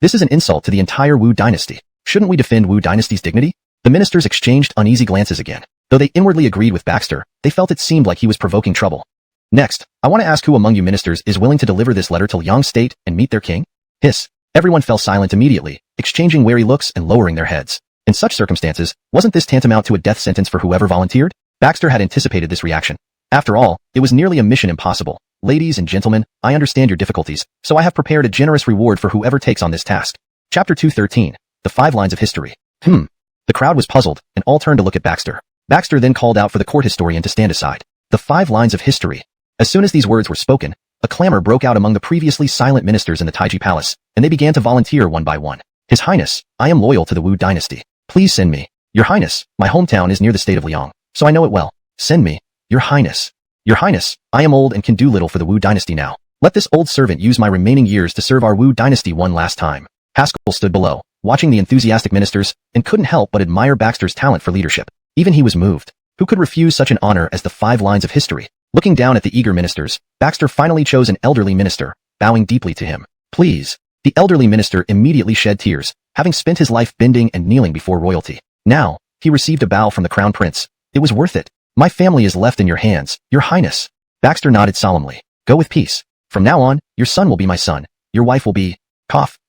This is an insult to the entire Wu Dynasty. Shouldn't we defend Wu Dynasty's dignity? The ministers exchanged uneasy glances again. Though they inwardly agreed with Baxter, they felt it seemed like he was provoking trouble. Next, I want to ask who among you ministers is willing to deliver this letter to Liang State and meet their king? Hiss. Everyone fell silent immediately, exchanging wary looks and lowering their heads. In such circumstances, wasn't this tantamount to a death sentence for whoever volunteered? Baxter had anticipated this reaction. After all, it was nearly a mission impossible. Ladies and gentlemen, I understand your difficulties, so I have prepared a generous reward for whoever takes on this task. Chapter 213. The 5 Lines of History. The crowd was puzzled, and all turned to look at Baxter. Baxter then called out for the court historian to stand aside. The 5 Lines of History. As soon as these words were spoken, a clamor broke out among the previously silent ministers in the Taiji Palace, and they began to volunteer one by one. His Highness, I am loyal to the Wu Dynasty. Please send me. Your Highness, my hometown is near the state of Liang, so I know it well. Send me. Your Highness. Your Highness, I am old and can do little for the Wu Dynasty now. Let this old servant use my remaining years to serve our Wu Dynasty one last time. Haskell stood below, watching the enthusiastic ministers, and couldn't help but admire Baxter's talent for leadership. Even he was moved. Who could refuse such an honor as the 5 Lines of History? Looking down at the eager ministers, Baxter finally chose an elderly minister, bowing deeply to him. Please. The elderly minister immediately shed tears, having spent his life bending and kneeling before royalty. Now, he received a bow from the crown prince. It was worth it. My family is left in your hands, Your Highness. Baxter nodded solemnly. Go with peace. From now on, your son will be my son. Your wife will be...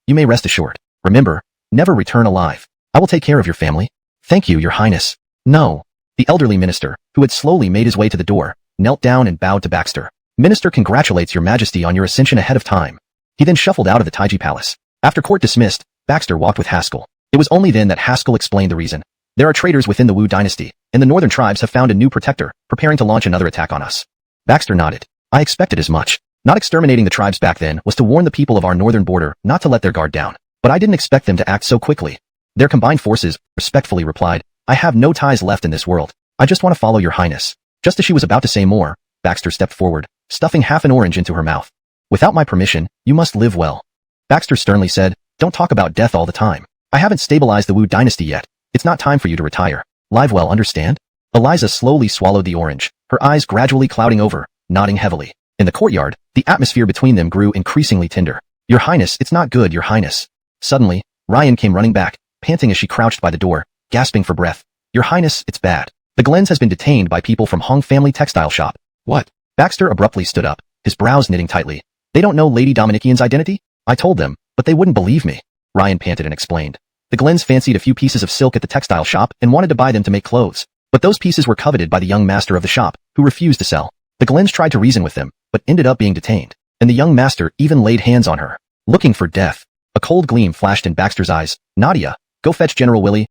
You may rest assured. Remember, never return alive. I will take care of your family. Thank you, Your Highness. No. The elderly minister, who had slowly made his way to the door, knelt down and bowed to Baxter. Minister congratulates your majesty on your ascension ahead of time. He then shuffled out of the Taiji Palace. After court dismissed, Baxter walked with Haskell. It was only then that Haskell explained the reason. There are traitors within the Wu Dynasty, and the northern tribes have found a new protector, preparing to launch another attack on us. Baxter nodded. I expected as much. Not exterminating the tribes back then was to warn the people of our northern border not to let their guard down. But I didn't expect them to act so quickly. Their combined forces respectfully replied, I have no ties left in this world. I just want to follow your highness. Just as she was about to say more, Baxter stepped forward, stuffing half an orange into her mouth. Without my permission, you must live well. Baxter sternly said, don't talk about death all the time. I haven't stabilized the Wu Dynasty yet. It's not time for you to retire. Live well, understand? Eliza slowly swallowed the orange, her eyes gradually clouding over, nodding heavily. In the courtyard, the atmosphere between them grew increasingly tender. Your highness, it's not good, your highness. Suddenly, Ryan came running back, panting as she crouched by the door, gasping for breath. Your highness, it's bad. The Glens has been detained by people from Hong family textile shop. What? Baxter abruptly stood up, his brows knitting tightly. They don't know Lady Dominikian's identity? I told them, but they wouldn't believe me. Ryan panted and explained. The Glens fancied a few pieces of silk at the textile shop and wanted to buy them to make clothes. But those pieces were coveted by the young master of the shop, who refused to sell. The Glens tried to reason with them, but ended up being detained. And the young master even laid hands on her, looking for death. A cold gleam flashed in Baxter's eyes. Nadia, go fetch General Willie.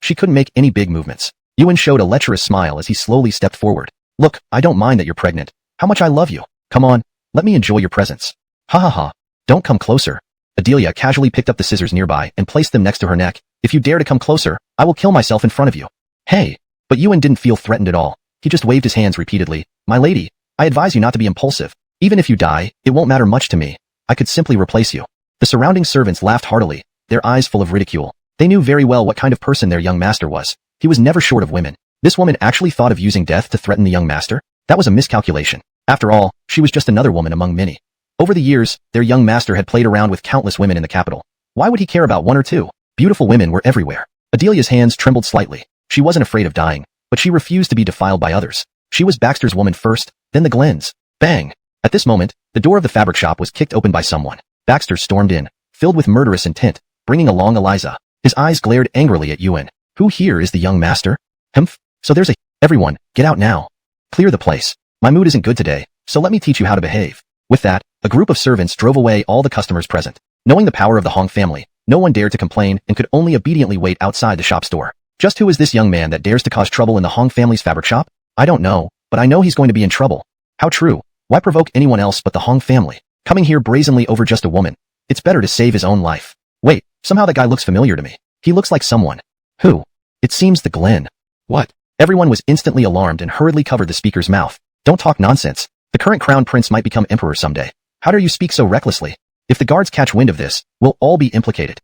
She couldn't make any big movements. Ewan showed a lecherous smile as he slowly stepped forward. Look, I don't mind that you're pregnant. How much I love you. Come on, let me enjoy your presence. Ha ha ha. Don't come closer. Adelia casually picked up the scissors nearby and placed them next to her neck. If you dare to come closer, I will kill myself in front of you. Hey. But Ewan didn't feel threatened at all. He just waved his hands repeatedly. My lady, I advise you not to be impulsive. Even if you die, it won't matter much to me. I could simply replace you. The surrounding servants laughed heartily, their eyes full of ridicule. They knew very well what kind of person their young master was. He was never short of women. This woman actually thought of using death to threaten the young master? That was a miscalculation. After all, she was just another woman among many. Over the years, their young master had played around with countless women in the capital. Why would he care about one or two? Beautiful women were everywhere. Adelia's hands trembled slightly. She wasn't afraid of dying, but she refused to be defiled by others. She was Baxter's woman first, then the Glens. Bang! At this moment, the door of the fabric shop was kicked open by someone. Baxter stormed in, filled with murderous intent, bringing along Eliza. His eyes glared angrily at Ewan. Who here is the young master? Humph. So there's a... Everyone, get out now. Clear the place. My mood isn't good today, so let me teach you how to behave. With that, a group of servants drove away all the customers present. Knowing the power of the Hong family, no one dared to complain and could only obediently wait outside the shop's door. Just who is this young man that dares to cause trouble in the Hong family's fabric shop? I don't know, but I know he's going to be in trouble. How true. Why provoke anyone else but the Hong family? Coming here brazenly over just a woman. It's better to save his own life. Wait, somehow that guy looks familiar to me. He looks like someone. Who? It seems the Glen. What? Everyone was instantly alarmed and hurriedly covered the speaker's mouth. Don't talk nonsense. The current crown prince might become emperor someday. How dare you speak so recklessly? If the guards catch wind of this, we'll all be implicated.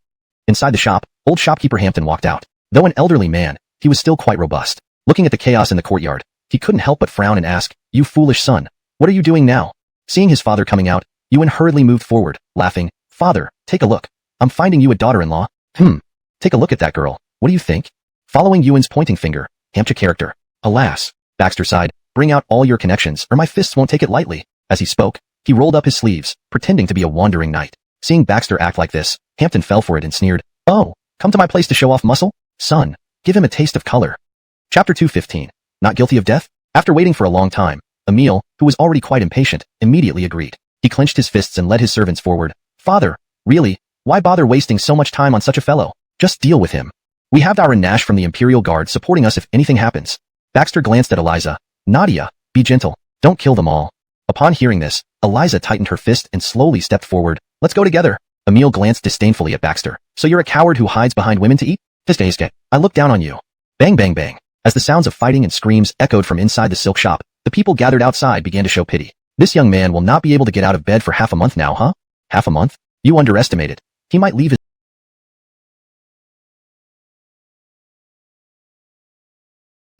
Inside the shop, old shopkeeper Hampton walked out. Though an elderly man, he was still quite robust. Looking at the chaos in the courtyard, he couldn't help but frown and ask, You foolish son, what are you doing now? Seeing his father coming out, Ewan hurriedly moved forward, laughing. Father, take a look. I'm finding you a daughter-in-law. Take a look at that girl. What do you think? Following Ewan's pointing finger, Hampton character. Alas, Baxter sighed. Bring out all your connections, or my fists won't take it lightly. As he spoke, he rolled up his sleeves, pretending to be a wandering knight. Seeing Baxter act like this, Hampton fell for it and sneered. Oh, come to my place to show off muscle? Son, give him a taste of color. Chapter 215. Not guilty of death? After waiting for a long time, Emil, who was already quite impatient, immediately agreed. He clenched his fists and led his servants forward. Father, really? Why bother wasting so much time on such a fellow? Just deal with him. We have our Nash from the Imperial Guard supporting us if anything happens. Baxter glanced at Eliza. Nadia, be gentle. Don't kill them all. Upon hearing this, Eliza tightened her fist and slowly stepped forward. Let's go together. Emil glanced disdainfully at Baxter. So you're a coward who hides behind women to eat? Hiske, I look down on you. Bang bang bang. As the sounds of fighting and screams echoed from inside the silk shop, the people gathered outside began to show pity. This young man will not be able to get out of bed for half a month now, huh? Half a month? You underestimate it. He might leave his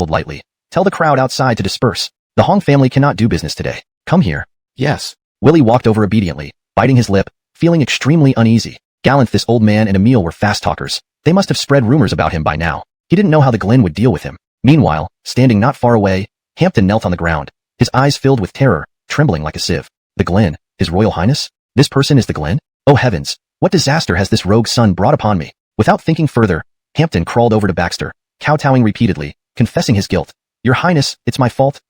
lightly. Tell the crowd outside to disperse. The Hong family cannot do business today. Come here. Yes. Willie walked over obediently, biting his lip, feeling extremely uneasy. Gallant, this old man and Emil were fast talkers. They must have spread rumors about him by now. He didn't know how the Glen would deal with him. Meanwhile, standing not far away, Hampton knelt on the ground, his eyes filled with terror, trembling like a sieve. The Glen, His Royal Highness? This person is the Glen? Oh heavens, what disaster has this rogue son brought upon me? Without thinking further, Hampton crawled over to Baxter, kowtowing repeatedly, confessing his guilt. Your Highness, it's my fault.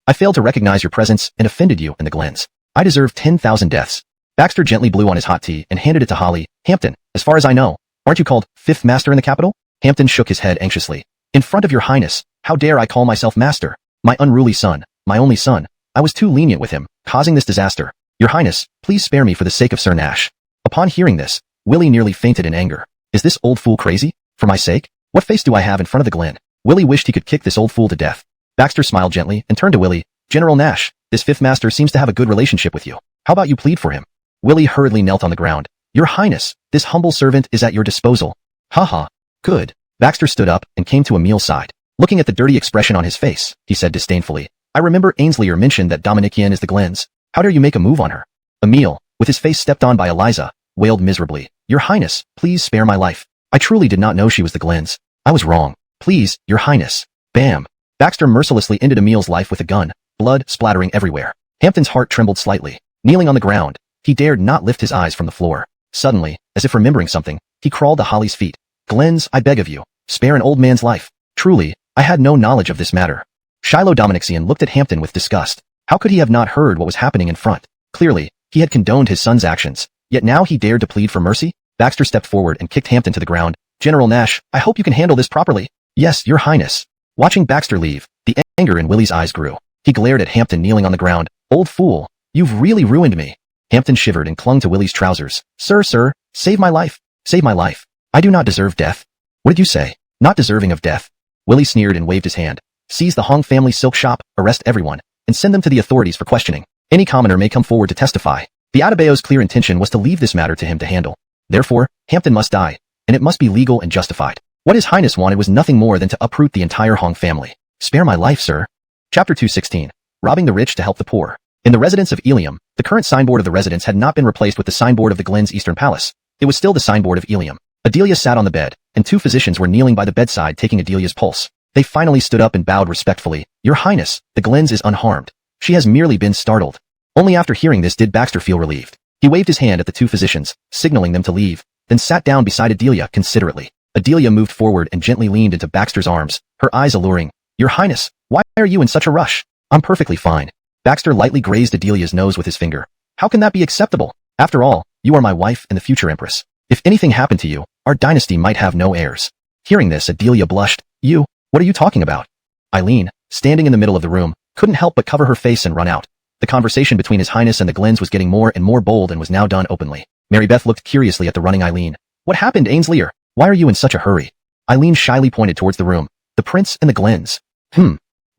I failed to recognize your presence and offended you and the Glens. I deserve 10,000 deaths. Baxter gently blew on his hot tea and handed it to Holly. Hampton, as far as I know, aren't you called Fifth Master in the capital? Hampton shook his head anxiously. In front of your Highness, how dare I call myself Master? My unruly son, my only son. I was too lenient with him, causing this disaster. Your Highness, please spare me for the sake of Sir Nash. Upon hearing this, Willie nearly fainted in anger. Is this old fool crazy? For my sake? What face do I have in front of the Glen? Willie wished he could kick this old fool to death. Baxter smiled gently and turned to Willie. General Nash, this Fifth Master seems to have a good relationship with you. How about you plead for him? Willie hurriedly knelt on the ground. Your Highness, this humble servant is at your disposal. Haha. Good. Baxter stood up and came to Emil's side. Looking at the dirty expression on his face, he said disdainfully, I remember Ainslier mentioned that Dominikian is the Glen's. How dare you make a move on her? Emil, with his face stepped on by Eliza, wailed miserably. Your Highness, please spare my life. I truly did not know she was the Glen's. I was wrong. Please, Your Highness. Bam. Baxter mercilessly ended Emil's life with a gun, blood splattering everywhere. Hampton's heart trembled slightly. Kneeling on the ground, he dared not lift his eyes from the floor. Suddenly, as if remembering something, he crawled to Holly's feet. Glens, I beg of you, spare an old man's life. Truly, I had no knowledge of this matter. Shiloh Dominixian looked at Hampton with disgust. How could he have not heard what was happening in front? Clearly, he had condoned his son's actions, yet now he dared to plead for mercy? Baxter stepped forward and kicked Hampton to the ground. General Nash, I hope you can handle this properly. Yes, Your Highness. Watching Baxter leave, the anger in Willie's eyes grew. He glared at Hampton kneeling on the ground. Old fool, you've really ruined me. Hampton shivered and clung to Willie's trousers. Sir, save my life. Save my life. I do not deserve death. What did you say? Not deserving of death. Willie sneered and waved his hand. Seize the Hong family silk shop, arrest everyone, and send them to the authorities for questioning. Any commoner may come forward to testify. The Adebayo's clear intention was to leave this matter to him to handle. Therefore, Hampton must die, and it must be legal and justified. What His Highness wanted was nothing more than to uproot the entire Hong family. Spare my life, sir. Chapter 216. Robbing the rich to help the poor. In the residence of Ilium, the current signboard of the residence had not been replaced with the signboard of the Glen's Eastern Palace. It was still the signboard of Ilium. Adelia sat on the bed, and two physicians were kneeling by the bedside taking Adelia's pulse. They finally stood up and bowed respectfully. Your Highness, the Glen's is unharmed. She has merely been startled. Only after hearing this did Baxter feel relieved. He waved his hand at the two physicians, signaling them to leave, then sat down beside Adelia considerately. Adelia moved forward and gently leaned into Baxter's arms, her eyes alluring. Your Highness, why are you in such a rush? I'm perfectly fine. Baxter lightly grazed Adelia's nose with his finger. How can that be acceptable? After all, you are my wife and the future empress. If anything happened to you, our dynasty might have no heirs. Hearing this, Adelia blushed. You, what are you talking about? Eileen, standing in the middle of the room, couldn't help but cover her face and run out. The conversation between His Highness and the Glens was getting more and more bold and was now done openly. Mary Beth looked curiously at the running Eileen. What happened, Ainslier? Why are you in such a hurry? Eileen shyly pointed towards the room. The prince and the Glens.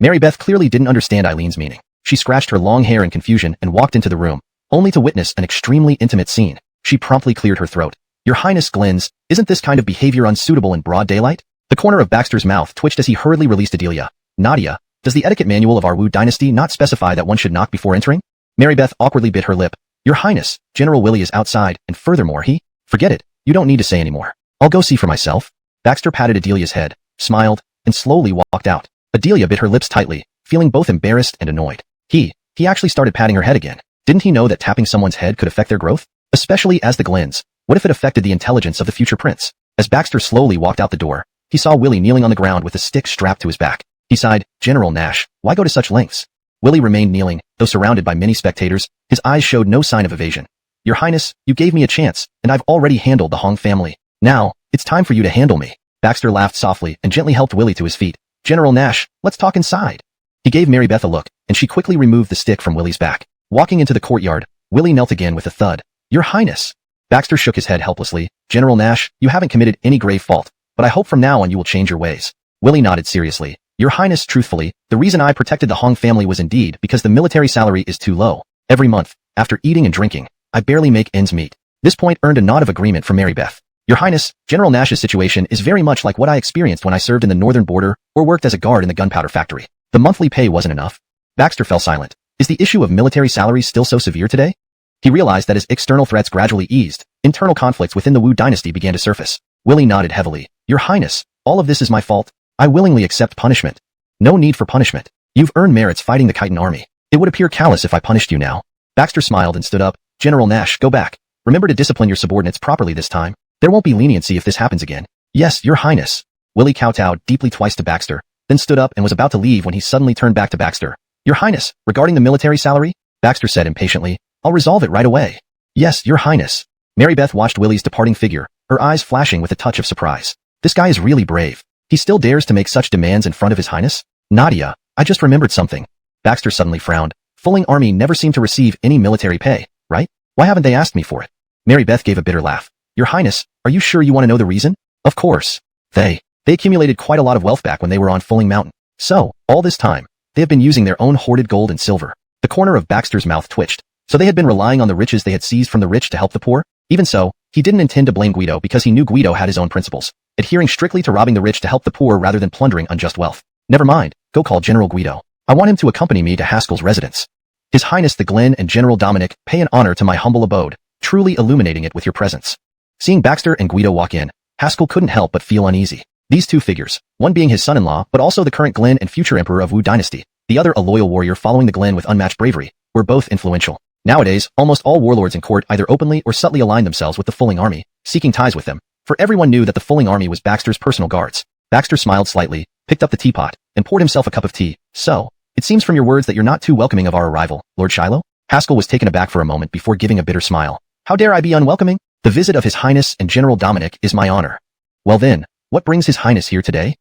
Mary Beth clearly didn't understand Eileen's meaning. She scratched her long hair in confusion and walked into the room, only to witness an extremely intimate scene. She promptly cleared her throat. Your Highness Glens, isn't this kind of behavior unsuitable in broad daylight? The corner of Baxter's mouth twitched as he hurriedly released Adelia. Nadia, does the etiquette manual of our Wu Dynasty not specify that one should knock before entering? Mary Beth awkwardly bit her lip. Your Highness, General Willie is outside, and furthermore forget it, you don't need to say anymore. I'll go see for myself. Baxter patted Adelia's head, smiled, and slowly walked out. Adelia bit her lips tightly, feeling both embarrassed and annoyed. He actually started patting her head again. Didn't he know that tapping someone's head could affect their growth? Especially as the Glens. What if it affected the intelligence of the future prince? As Baxter slowly walked out the door, he saw Willie kneeling on the ground with a stick strapped to his back. He sighed, General Nash, why go to such lengths? Willie remained kneeling, though surrounded by many spectators. His eyes showed no sign of evasion. Your Highness, you gave me a chance, and I've already handled the Hong family. Now, it's time for you to handle me. Baxter laughed softly and gently helped Willie to his feet. General Nash, let's talk inside. He gave Mary Beth a look, and she quickly removed the stick from Willie's back. Walking into the courtyard, Willie knelt again with a thud. Your Highness. Baxter shook his head helplessly. General Nash, you haven't committed any grave fault, but I hope from now on you will change your ways. Willie nodded seriously. Your Highness, truthfully, the reason I protected the Hong family was indeed because the military salary is too low. Every month, after eating and drinking, I barely make ends meet. This point earned a nod of agreement from Mary Beth. Your Highness, General Nash's situation is very much like what I experienced when I served in the northern border or worked as a guard in the gunpowder factory. The monthly pay wasn't enough. Baxter fell silent. Is the issue of military salaries still so severe today? He realized that as external threats gradually eased, internal conflicts within the Wu Dynasty began to surface. Willie nodded heavily. Your Highness, all of this is my fault. I willingly accept punishment. No need for punishment. You've earned merits fighting the Khitan army. It would appear callous if I punished you now. Baxter smiled and stood up. General Nash, go back. Remember to discipline your subordinates properly this time. There won't be leniency if this happens again. Yes, Your Highness. Willie kowtowed deeply twice to Baxter, then stood up and was about to leave when he suddenly turned back to Baxter. Your Highness, regarding the military salary? Baxter said impatiently. I'll resolve it right away. Yes, Your Highness. Mary Beth watched Willie's departing figure, her eyes flashing with a touch of surprise. This guy is really brave. He still dares to make such demands in front of His Highness? Nadia, I just remembered something. Baxter suddenly frowned. Fulling Army never seemed to receive any military pay, right? Why haven't they asked me for it? Mary Beth gave a bitter laugh. Your Highness, are you sure you want to know the reason? Of course. They accumulated quite a lot of wealth back when they were on Fulling Mountain. So, all this time, they have been using their own hoarded gold and silver. The corner of Baxter's mouth twitched. So they had been relying on the riches they had seized from the rich to help the poor? Even so, he didn't intend to blame Guido because he knew Guido had his own principles, adhering strictly to robbing the rich to help the poor rather than plundering unjust wealth. Never mind, go call General Guido. I want him to accompany me to Haskell's residence. His Highness the Glen and General Dominic, pay an honor to my humble abode, truly illuminating it with your presence. Seeing Baxter and Guido walk in, Haskell couldn't help but feel uneasy. These two figures, one being his son-in-law but also the current Glen and future emperor of Wu Dynasty, the other a loyal warrior following the Glen with unmatched bravery, were both influential. Nowadays, almost all warlords in court either openly or subtly aligned themselves with the Fulling Army, seeking ties with them, for everyone knew that the Fulling Army was Baxter's personal guards. Baxter smiled slightly, picked up the teapot, and poured himself a cup of tea. So, it seems from your words that you're not too welcoming of our arrival, Lord Shiloh? Haskell was taken aback for a moment before giving a bitter smile. How dare I be unwelcoming? The visit of His Highness and General Dominic is my honor. Well then, what brings His Highness here today?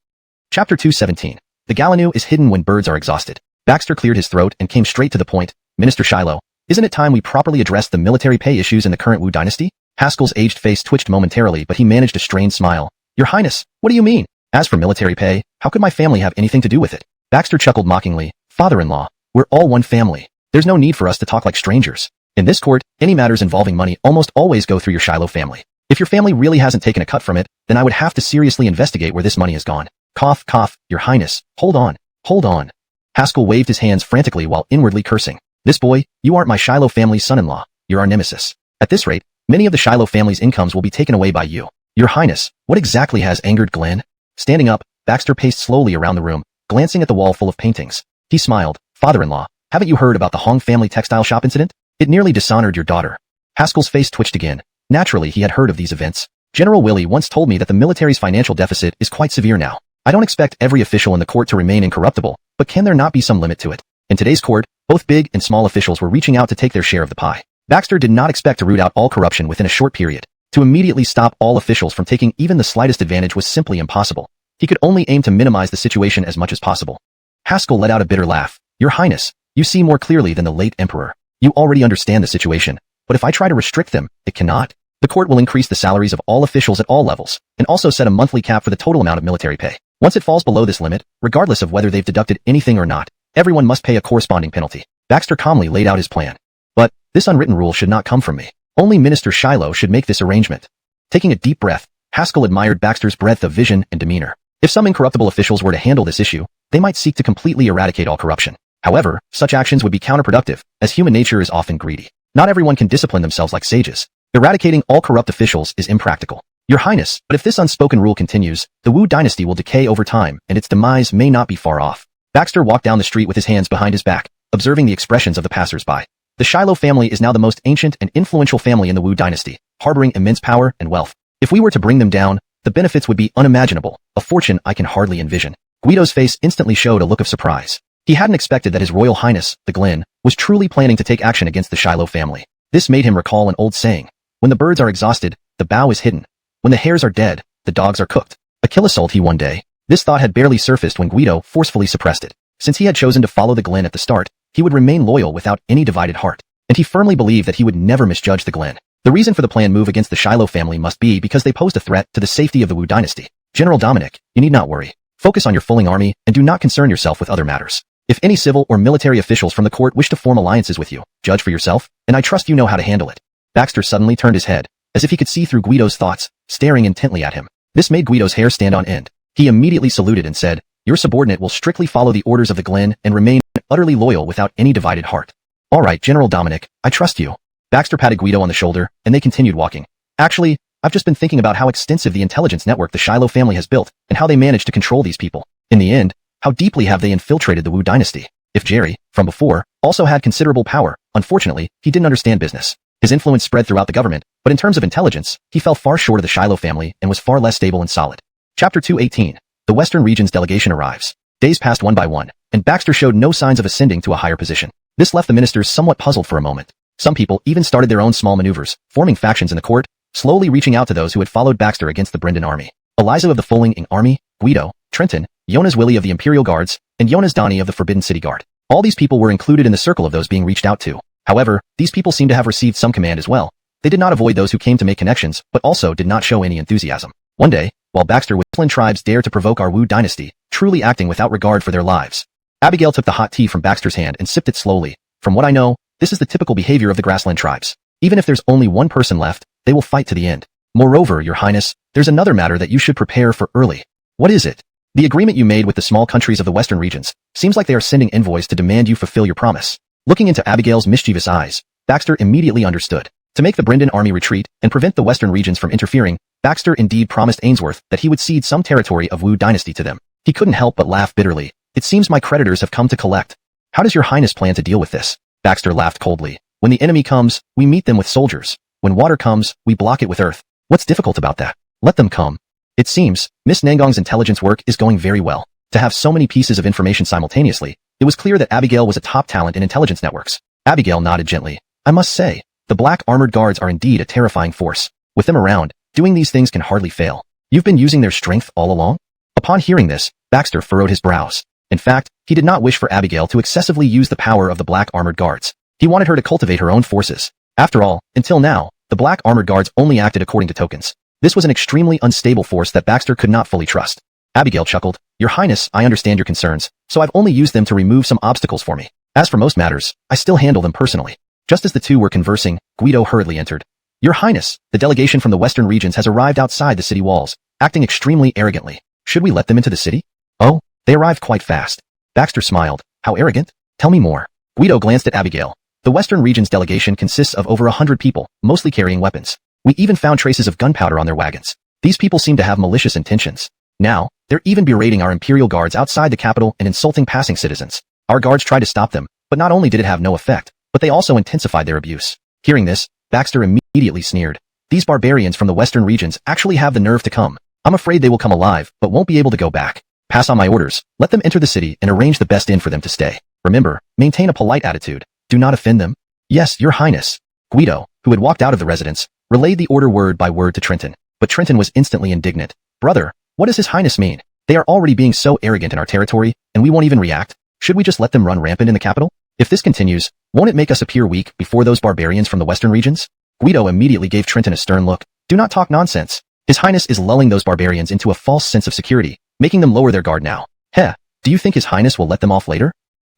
Chapter 217. The Gallinoo is hidden when birds are exhausted. Baxter cleared his throat and came straight to the point. Minister Shiloh, isn't it time we properly addressed the military pay issues in the current Wu Dynasty? Haskell's aged face twitched momentarily, but he managed a strained smile. Your Highness, what do you mean? As for military pay, how could my family have anything to do with it? Baxter chuckled mockingly. Father-in-law, we're all one family. There's no need for us to talk like strangers. In this court, any matters involving money almost always go through your Shiloh family. If your family really hasn't taken a cut from it, then I would have to seriously investigate where this money has gone. Cough, cough, Your Highness, hold on, hold on. Haskell waved his hands frantically while inwardly cursing. This boy, you aren't my Shiloh family's son-in-law, you're our nemesis. At this rate, many of the Shiloh family's incomes will be taken away by you. Your Highness, what exactly has angered Glen? Standing up, Baxter paced slowly around the room, glancing at the wall full of paintings. He smiled. Father-in-law, haven't you heard about the Hong family textile shop incident? It nearly dishonored your daughter. Haskell's face twitched again. Naturally, he had heard of these events. General Willie once told me that the military's financial deficit is quite severe now. I don't expect every official in the court to remain incorruptible, but can there not be some limit to it? In today's court, both big and small officials were reaching out to take their share of the pie. Baxter did not expect to root out all corruption within a short period. To immediately stop all officials from taking even the slightest advantage was simply impossible. He could only aim to minimize the situation as much as possible. Haskell let out a bitter laugh. Your Highness, you see more clearly than the late emperor. You already understand the situation, but if I try to restrict them, it cannot. The court will increase the salaries of all officials at all levels, and also set a monthly cap for the total amount of military pay. Once it falls below this limit, regardless of whether they've deducted anything or not, everyone must pay a corresponding penalty. Baxter calmly laid out his plan. But, this unwritten rule should not come from me. Only Minister Shiloh should make this arrangement. Taking a deep breath, Haskell admired Baxter's breadth of vision and demeanor. If some incorruptible officials were to handle this issue, they might seek to completely eradicate all corruption. However, such actions would be counterproductive, as human nature is often greedy. Not everyone can discipline themselves like sages. Eradicating all corrupt officials is impractical. Your Highness, but if this unspoken rule continues, the Wu Dynasty will decay over time, and its demise may not be far off. Baxter walked down the street with his hands behind his back, observing the expressions of the passers-by. The Shiloh family is now the most ancient and influential family in the Wu Dynasty, harboring immense power and wealth. If we were to bring them down, the benefits would be unimaginable, a fortune I can hardly envision. Guido's face instantly showed a look of surprise. He hadn't expected that His Royal Highness, the Glen, was truly planning to take action against the Shiloh family. This made him recall an old saying: when the birds are exhausted, the bough is hidden. When the hares are dead, the dogs are cooked. Achilles told he one day. This thought had barely surfaced when Guido forcefully suppressed it. Since he had chosen to follow the Glen at the start, he would remain loyal without any divided heart. And he firmly believed that he would never misjudge the Glen. The reason for the planned move against the Shiloh family must be because they posed a threat to the safety of the Wu Dynasty. General Dominic, you need not worry. Focus on your fulling army and do not concern yourself with other matters. If any civil or military officials from the court wish to form alliances with you, judge for yourself, and I trust you know how to handle it. Baxter suddenly turned his head, as if he could see through Guido's thoughts, staring intently at him. This made Guido's hair stand on end. He immediately saluted and said, your subordinate will strictly follow the orders of the Glen and remain utterly loyal without any divided heart. All right, General Dominic, I trust you. Baxter patted Guido on the shoulder, and they continued walking. Actually, I've just been thinking about how extensive the intelligence network the Shiloh family has built, and how they managed to control these people. In the end, how deeply have they infiltrated the Wu Dynasty? If Jerry, from before, also had considerable power, unfortunately, he didn't understand business. His influence spread throughout the government, but in terms of intelligence, he fell far short of the Shiloh family and was far less stable and solid. Chapter 218. The Western Region's delegation arrives. Days passed one by one, and Baxter showed no signs of ascending to a higher position. This left the ministers somewhat puzzled for a moment. Some people even started their own small maneuvers, forming factions in the court, slowly reaching out to those who had followed Baxter against the Brendan army. Eliza of the Fulling Army, Guido, Trenton, Jonas Willie of the Imperial Guards, and Jonas Donnie of the Forbidden City Guard. All these people were included in the circle of those being reached out to. However, these people seemed to have received some command as well. They did not avoid those who came to make connections, but also did not show any enthusiasm. One day, while Baxter with Flynn tribes dare to provoke our Wu Dynasty, truly acting without regard for their lives. Abigail took the hot tea from Baxter's hand and sipped it slowly. From what I know, this is the typical behavior of the grassland tribes. Even if there's only one person left, they will fight to the end. Moreover, Your Highness, there's another matter that you should prepare for early. What is it? The agreement you made with the small countries of the Western regions. Seems like they are sending envoys to demand you fulfill your promise. Looking into Abigail's mischievous eyes, Baxter immediately understood. To make the Brendan army retreat and prevent the Western regions from interfering, Baxter indeed promised Ainsworth that he would cede some territory of Wu Dynasty to them. He couldn't help but laugh bitterly. It seems my creditors have come to collect. How does Your Highness plan to deal with this? Baxter laughed coldly. When the enemy comes, we meet them with soldiers. When water comes, we block it with earth. What's difficult about that? Let them come. It seems, Miss Nangong's intelligence work is going very well. To have so many pieces of information simultaneously, it was clear that Abigail was a top talent in intelligence networks. Abigail nodded gently. I must say, the black armored guards are indeed a terrifying force. With them around, doing these things can hardly fail. You've been using their strength all along? Upon hearing this, Baxter furrowed his brows. In fact, he did not wish for Abigail to excessively use the power of the black armored guards. He wanted her to cultivate her own forces. After all, until now, the black armored guards only acted according to tokens. This was an extremely unstable force that Baxter could not fully trust. Abigail chuckled. Your Highness, I understand your concerns, so I've only used them to remove some obstacles for me. As for most matters, I still handle them personally. Just as the two were conversing, Guido hurriedly entered. Your Highness, the delegation from the Western regions has arrived outside the city walls, acting extremely arrogantly. Should we let them into the city? Oh, they arrived quite fast. Baxter smiled. How arrogant? Tell me more. Guido glanced at Abigail. The Western region's delegation consists of over 100 people, mostly carrying weapons. We even found traces of gunpowder on their wagons. These people seem to have malicious intentions. Now, they're even berating our Imperial Guards outside the capital and insulting passing citizens. Our guards tried to stop them, but not only did it have no effect, but they also intensified their abuse. Hearing this, Baxter immediately sneered. These barbarians from the Western regions actually have the nerve to come. I'm afraid they will come alive, but won't be able to go back. Pass on my orders. Let them enter the city and arrange the best inn for them to stay. Remember, maintain a polite attitude. Do not offend them. Yes, Your Highness. Guido, who had walked out of the residence, relayed the order word by word to Trenton. But Trenton was instantly indignant. Brother, what does His Highness mean? They are already being so arrogant in our territory, and we won't even react. Should we just let them run rampant in the capital? If this continues, won't it make us appear weak before those barbarians from the Western regions? Guido immediately gave Trenton a stern look. Do not talk nonsense. His Highness is lulling those barbarians into a false sense of security, making them lower their guard now. Heh, do you think His Highness will let them off later?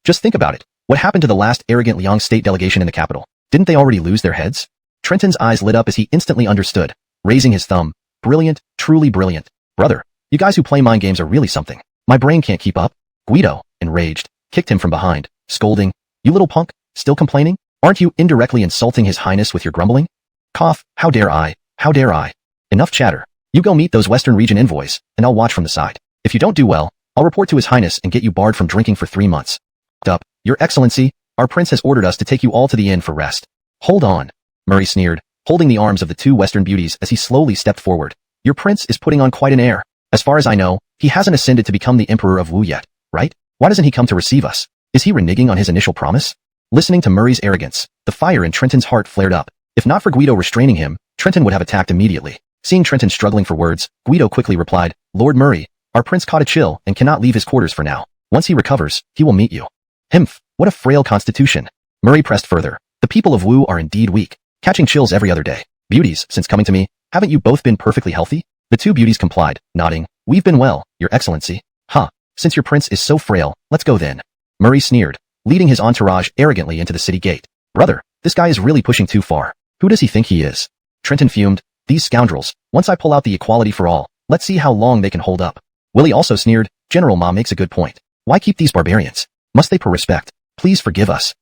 Just think about it. What happened to the last arrogant Liang state delegation in the capital? Didn't they already lose their heads? Trenton's eyes lit up as he instantly understood, raising his thumb. Brilliant, truly brilliant. Brother, you guys who play mind games are really something. My brain can't keep up. Guido, enraged, kicked him from behind, scolding. You little punk, still complaining? Aren't you indirectly insulting His Highness with your grumbling? Cough, how dare I? How dare I? Enough chatter. You go meet those Western region envoys, and I'll watch from the side. If you don't do well, I'll report to His Highness and get you barred from drinking for 3 months. Up, Your Excellency, our prince has ordered us to take you all to the inn for rest. Hold on, Murray sneered, holding the arms of the two Western beauties as he slowly stepped forward. Your prince is putting on quite an air. As far as I know, he hasn't ascended to become the Emperor of Wu yet, right? Why doesn't he come to receive us? Is he reneging on his initial promise? Listening to Murray's arrogance, the fire in Trenton's heart flared up. If not for Guido restraining him, Trenton would have attacked immediately. Seeing Trenton struggling for words, Guido quickly replied, Lord Murray, our prince caught a chill and cannot leave his quarters for now. Once he recovers, he will meet you. Himph, what a frail constitution. Murray pressed further. The people of Wu are indeed weak, catching chills every other day. Beauties, since coming to me, haven't you both been perfectly healthy? The two beauties complied, nodding. We've been well, your excellency. Huh, since your prince is so frail, let's go then. Murray sneered, leading his entourage arrogantly into the city gate. Brother, this guy is really pushing too far. Who does he think he is? Trenton fumed. These scoundrels, once I pull out the equality for all, let's see how long they can hold up. Willie also sneered, General Ma makes a good point. Why keep these barbarians? Must they pay respect? Please forgive us.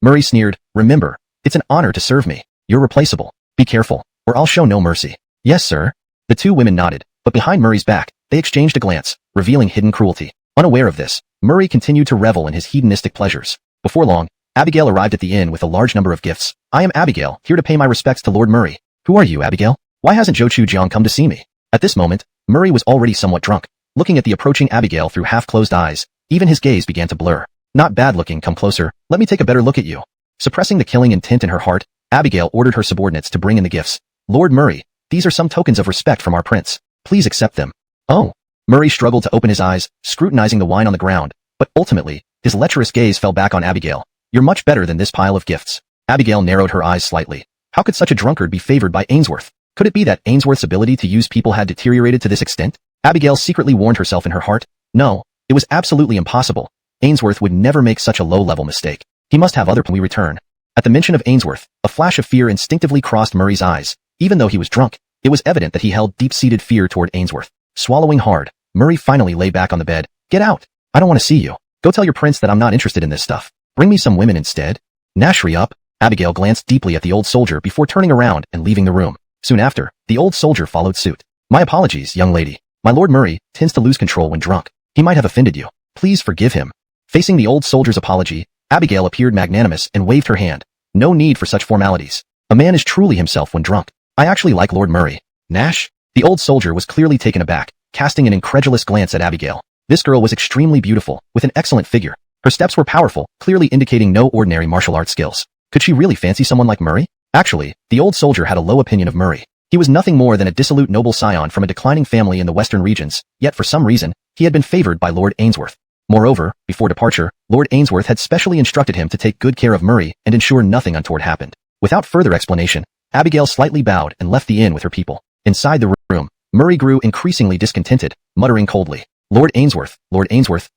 Murray sneered, remember, it's an honor to serve me. You're replaceable. Be careful, or I'll show no mercy. Yes, sir. The two women nodded, but behind Murray's back, they exchanged a glance, revealing hidden cruelty. Unaware of this, Murray continued to revel in his hedonistic pleasures. Before long, Abigail arrived at the inn with a large number of gifts. I am Abigail, here to pay my respects to Lord Murray. Who are you, Abigail? Why hasn't Zhou Chujiang come to see me? At this moment, Murray was already somewhat drunk. Looking at the approaching Abigail through half-closed eyes, even his gaze began to blur. Not bad looking, come closer, let me take a better look at you. Suppressing the killing intent in her heart, Abigail ordered her subordinates to bring in the gifts. Lord Murray, these are some tokens of respect from our prince. Please accept them. Oh. Murray struggled to open his eyes, scrutinizing the wine on the ground, but ultimately, his lecherous gaze fell back on Abigail. You're much better than this pile of gifts. Abigail narrowed her eyes slightly. How could such a drunkard be favored by Ainsworth? Could it be that Ainsworth's ability to use people had deteriorated to this extent? Abigail secretly warned herself in her heart. No, it was absolutely impossible. Ainsworth would never make such a low-level mistake. He must have other when we return. At the mention of Ainsworth, a flash of fear instinctively crossed Murray's eyes. Even though he was drunk, it was evident that he held deep-seated fear toward Ainsworth. Swallowing hard, Murray finally lay back on the bed. Get out! I don't want to see you. Go tell your prince that I'm not interested in this stuff. Bring me some women instead. Nashri up. Abigail glanced deeply at the old soldier before turning around and leaving the room. Soon after, the old soldier followed suit. My apologies, young lady. My Lord Murray tends to lose control when drunk. He might have offended you. Please forgive him. Facing the old soldier's apology, Abigail appeared magnanimous and waved her hand. No need for such formalities. A man is truly himself when drunk. I actually like Lord Murray. Nash? The old soldier was clearly taken aback, casting an incredulous glance at Abigail. This girl was extremely beautiful, with an excellent figure. Her steps were powerful, clearly indicating no ordinary martial arts skills. Could she really fancy someone like Murray? Actually, the old soldier had a low opinion of Murray. He was nothing more than a dissolute noble scion from a declining family in the western regions, yet for some reason, he had been favored by Lord Ainsworth. Moreover, before departure, Lord Ainsworth had specially instructed him to take good care of Murray and ensure nothing untoward happened. Without further explanation, Abigail slightly bowed and left the inn with her people. Inside the room, Murray grew increasingly discontented, muttering coldly, Lord Ainsworth,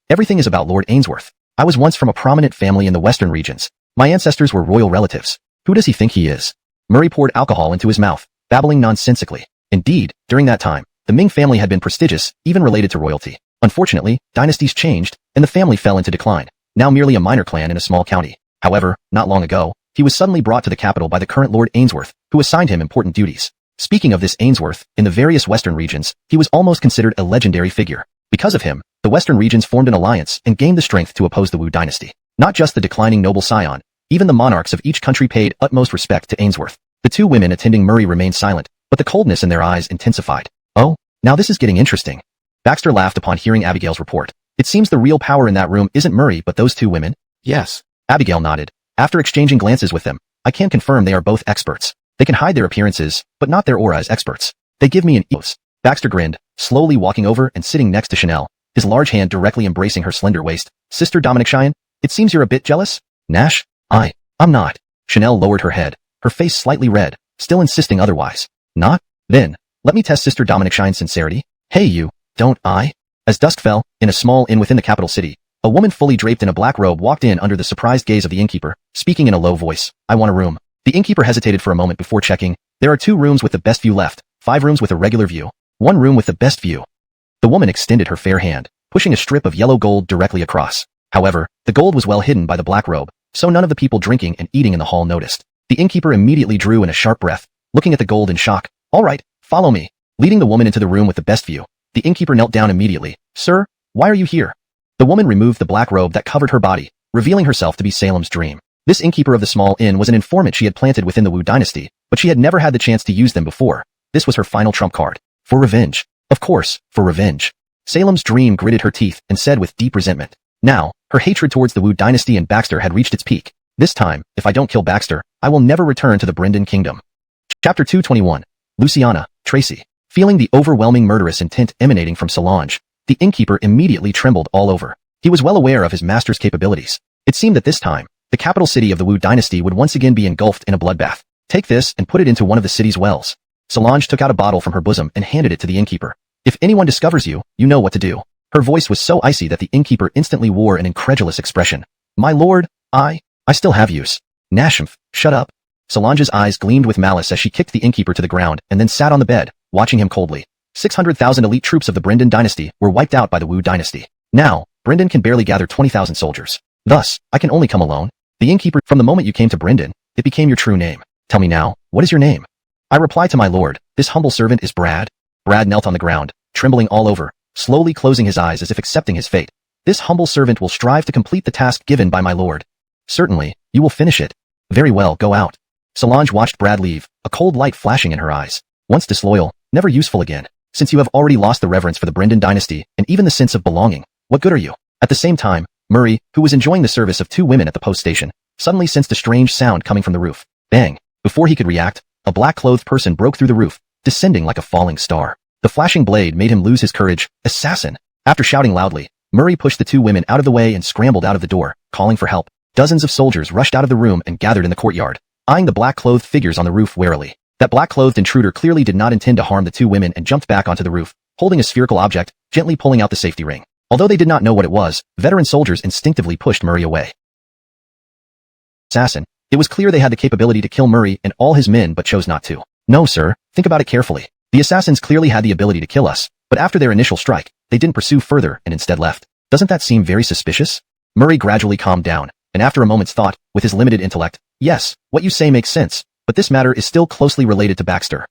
everything is about Lord Ainsworth. I was once from a prominent family in the western regions. My ancestors were royal relatives. Who does he think he is? Murray poured alcohol into his mouth, babbling nonsensically. Indeed, during that time, the Ming family had been prestigious, even related to royalty. Unfortunately, dynasties changed, and the family fell into decline, now merely a minor clan in a small county. However, not long ago, he was suddenly brought to the capital by the current Lord Ainsworth, who assigned him important duties. Speaking of this Ainsworth, in the various western regions, he was almost considered a legendary figure. Because of him, the western regions formed an alliance and gained the strength to oppose the Wu Dynasty. Not just the declining noble scion, even the monarchs of each country paid utmost respect to Ainsworth. The two women attending Murray remained silent, but the coldness in their eyes intensified. Oh, now this is getting interesting. Baxter laughed upon hearing Abigail's report. It seems the real power in that room isn't Murray but those two women? Yes. Abigail nodded. After exchanging glances with them, I can confirm they are both experts. They can hide their appearances, but not their aura as experts. They give me an eos. Baxter grinned, slowly walking over and sitting next to Chanel, his large hand directly embracing her slender waist. Sister Dominic Cheyenne, it seems you're a bit jealous? Nash? I'm not. Chanel lowered her head, her face slightly red, still insisting otherwise. Not? Then, let me test Sister Dominic Cheyenne's sincerity. Hey you, don't I? As dusk fell, in a small inn within the capital city, a woman fully draped in a black robe walked in under the surprised gaze of the innkeeper, speaking in a low voice. I want a room. The innkeeper hesitated for a moment before checking. There are 2 rooms with the best view left, 5 rooms with a regular view, 1 room with the best view. The woman extended her fair hand, pushing a strip of yellow gold directly across. However, the gold was well hidden by the black robe, so none of the people drinking and eating in the hall noticed. The innkeeper immediately drew in a sharp breath, looking at the gold in shock. All right, follow me. Leading the woman into the room with the best view, the innkeeper knelt down immediately. Sir, why are you here? The woman removed the black robe that covered her body, revealing herself to be Salem's dream. This innkeeper of the small inn was an informant she had planted within the Wu Dynasty, but she had never had the chance to use them before. This was her final trump card. For revenge. Of course, for revenge. Salem's dream gritted her teeth and said with deep resentment. Now, Her hatred towards the Wu Dynasty and Baxter had reached its peak. This time, if I don't kill Baxter, I will never return to the Brindon Kingdom. Chapter 221. Luciana, Tracy. Feeling the overwhelming murderous intent emanating from Solange, the innkeeper immediately trembled all over. He was well aware of his master's capabilities. It seemed that this time, the capital city of the Wu Dynasty would once again be engulfed in a bloodbath. Take this and put it into one of the city's wells. Solange took out a bottle from her bosom and handed it to the innkeeper. If anyone discovers you, you know what to do. Her voice was so icy that the innkeeper instantly wore an incredulous expression. My lord, I still have use. Nashmph, shut up. Solange's eyes gleamed with malice as she kicked the innkeeper to the ground and then sat on the bed, watching him coldly. 600,000 elite troops of the Brindon dynasty were wiped out by the Wu Dynasty. Now, Brindon can barely gather 20,000 soldiers. Thus, I can only come alone. The innkeeper, from the moment you came to Brindon, it became your true name. Tell me now, what is your name? I reply to my lord, this humble servant is Brad. Brad knelt on the ground, trembling all over, slowly closing his eyes as if accepting his fate. This humble servant will strive to complete the task given by my lord. Certainly, you will finish it. Very well, go out. Solange watched Brad leave, a cold light flashing in her eyes. Once disloyal, never useful again. Since you have already lost the reverence for the Brindon dynasty and even the sense of belonging, what good are you? At the same time, Murray, who was enjoying the service of two women at the post station, suddenly sensed a strange sound coming from the roof. Bang! Before he could react, a black-clothed person broke through the roof, descending like a falling star. The flashing blade made him lose his courage. Assassin! After shouting loudly, Murray pushed the two women out of the way and scrambled out of the door, calling for help. Dozens of soldiers rushed out of the room and gathered in the courtyard, eyeing the black-clothed figures on the roof warily. That black-clothed intruder clearly did not intend to harm the two women and jumped back onto the roof, holding a spherical object, gently pulling out the safety ring. Although they did not know what it was, veteran soldiers instinctively pushed Murray away. Assassin. It was clear they had the capability to kill Murray and all his men but chose not to. No, sir, think about it carefully. The assassins clearly had the ability to kill us, but after their initial strike, they didn't pursue further and instead left. Doesn't that seem very suspicious? Murray gradually calmed down, and after a moment's thought, with his limited intellect, yes, what you say makes sense, but this matter is still closely related to Baxter.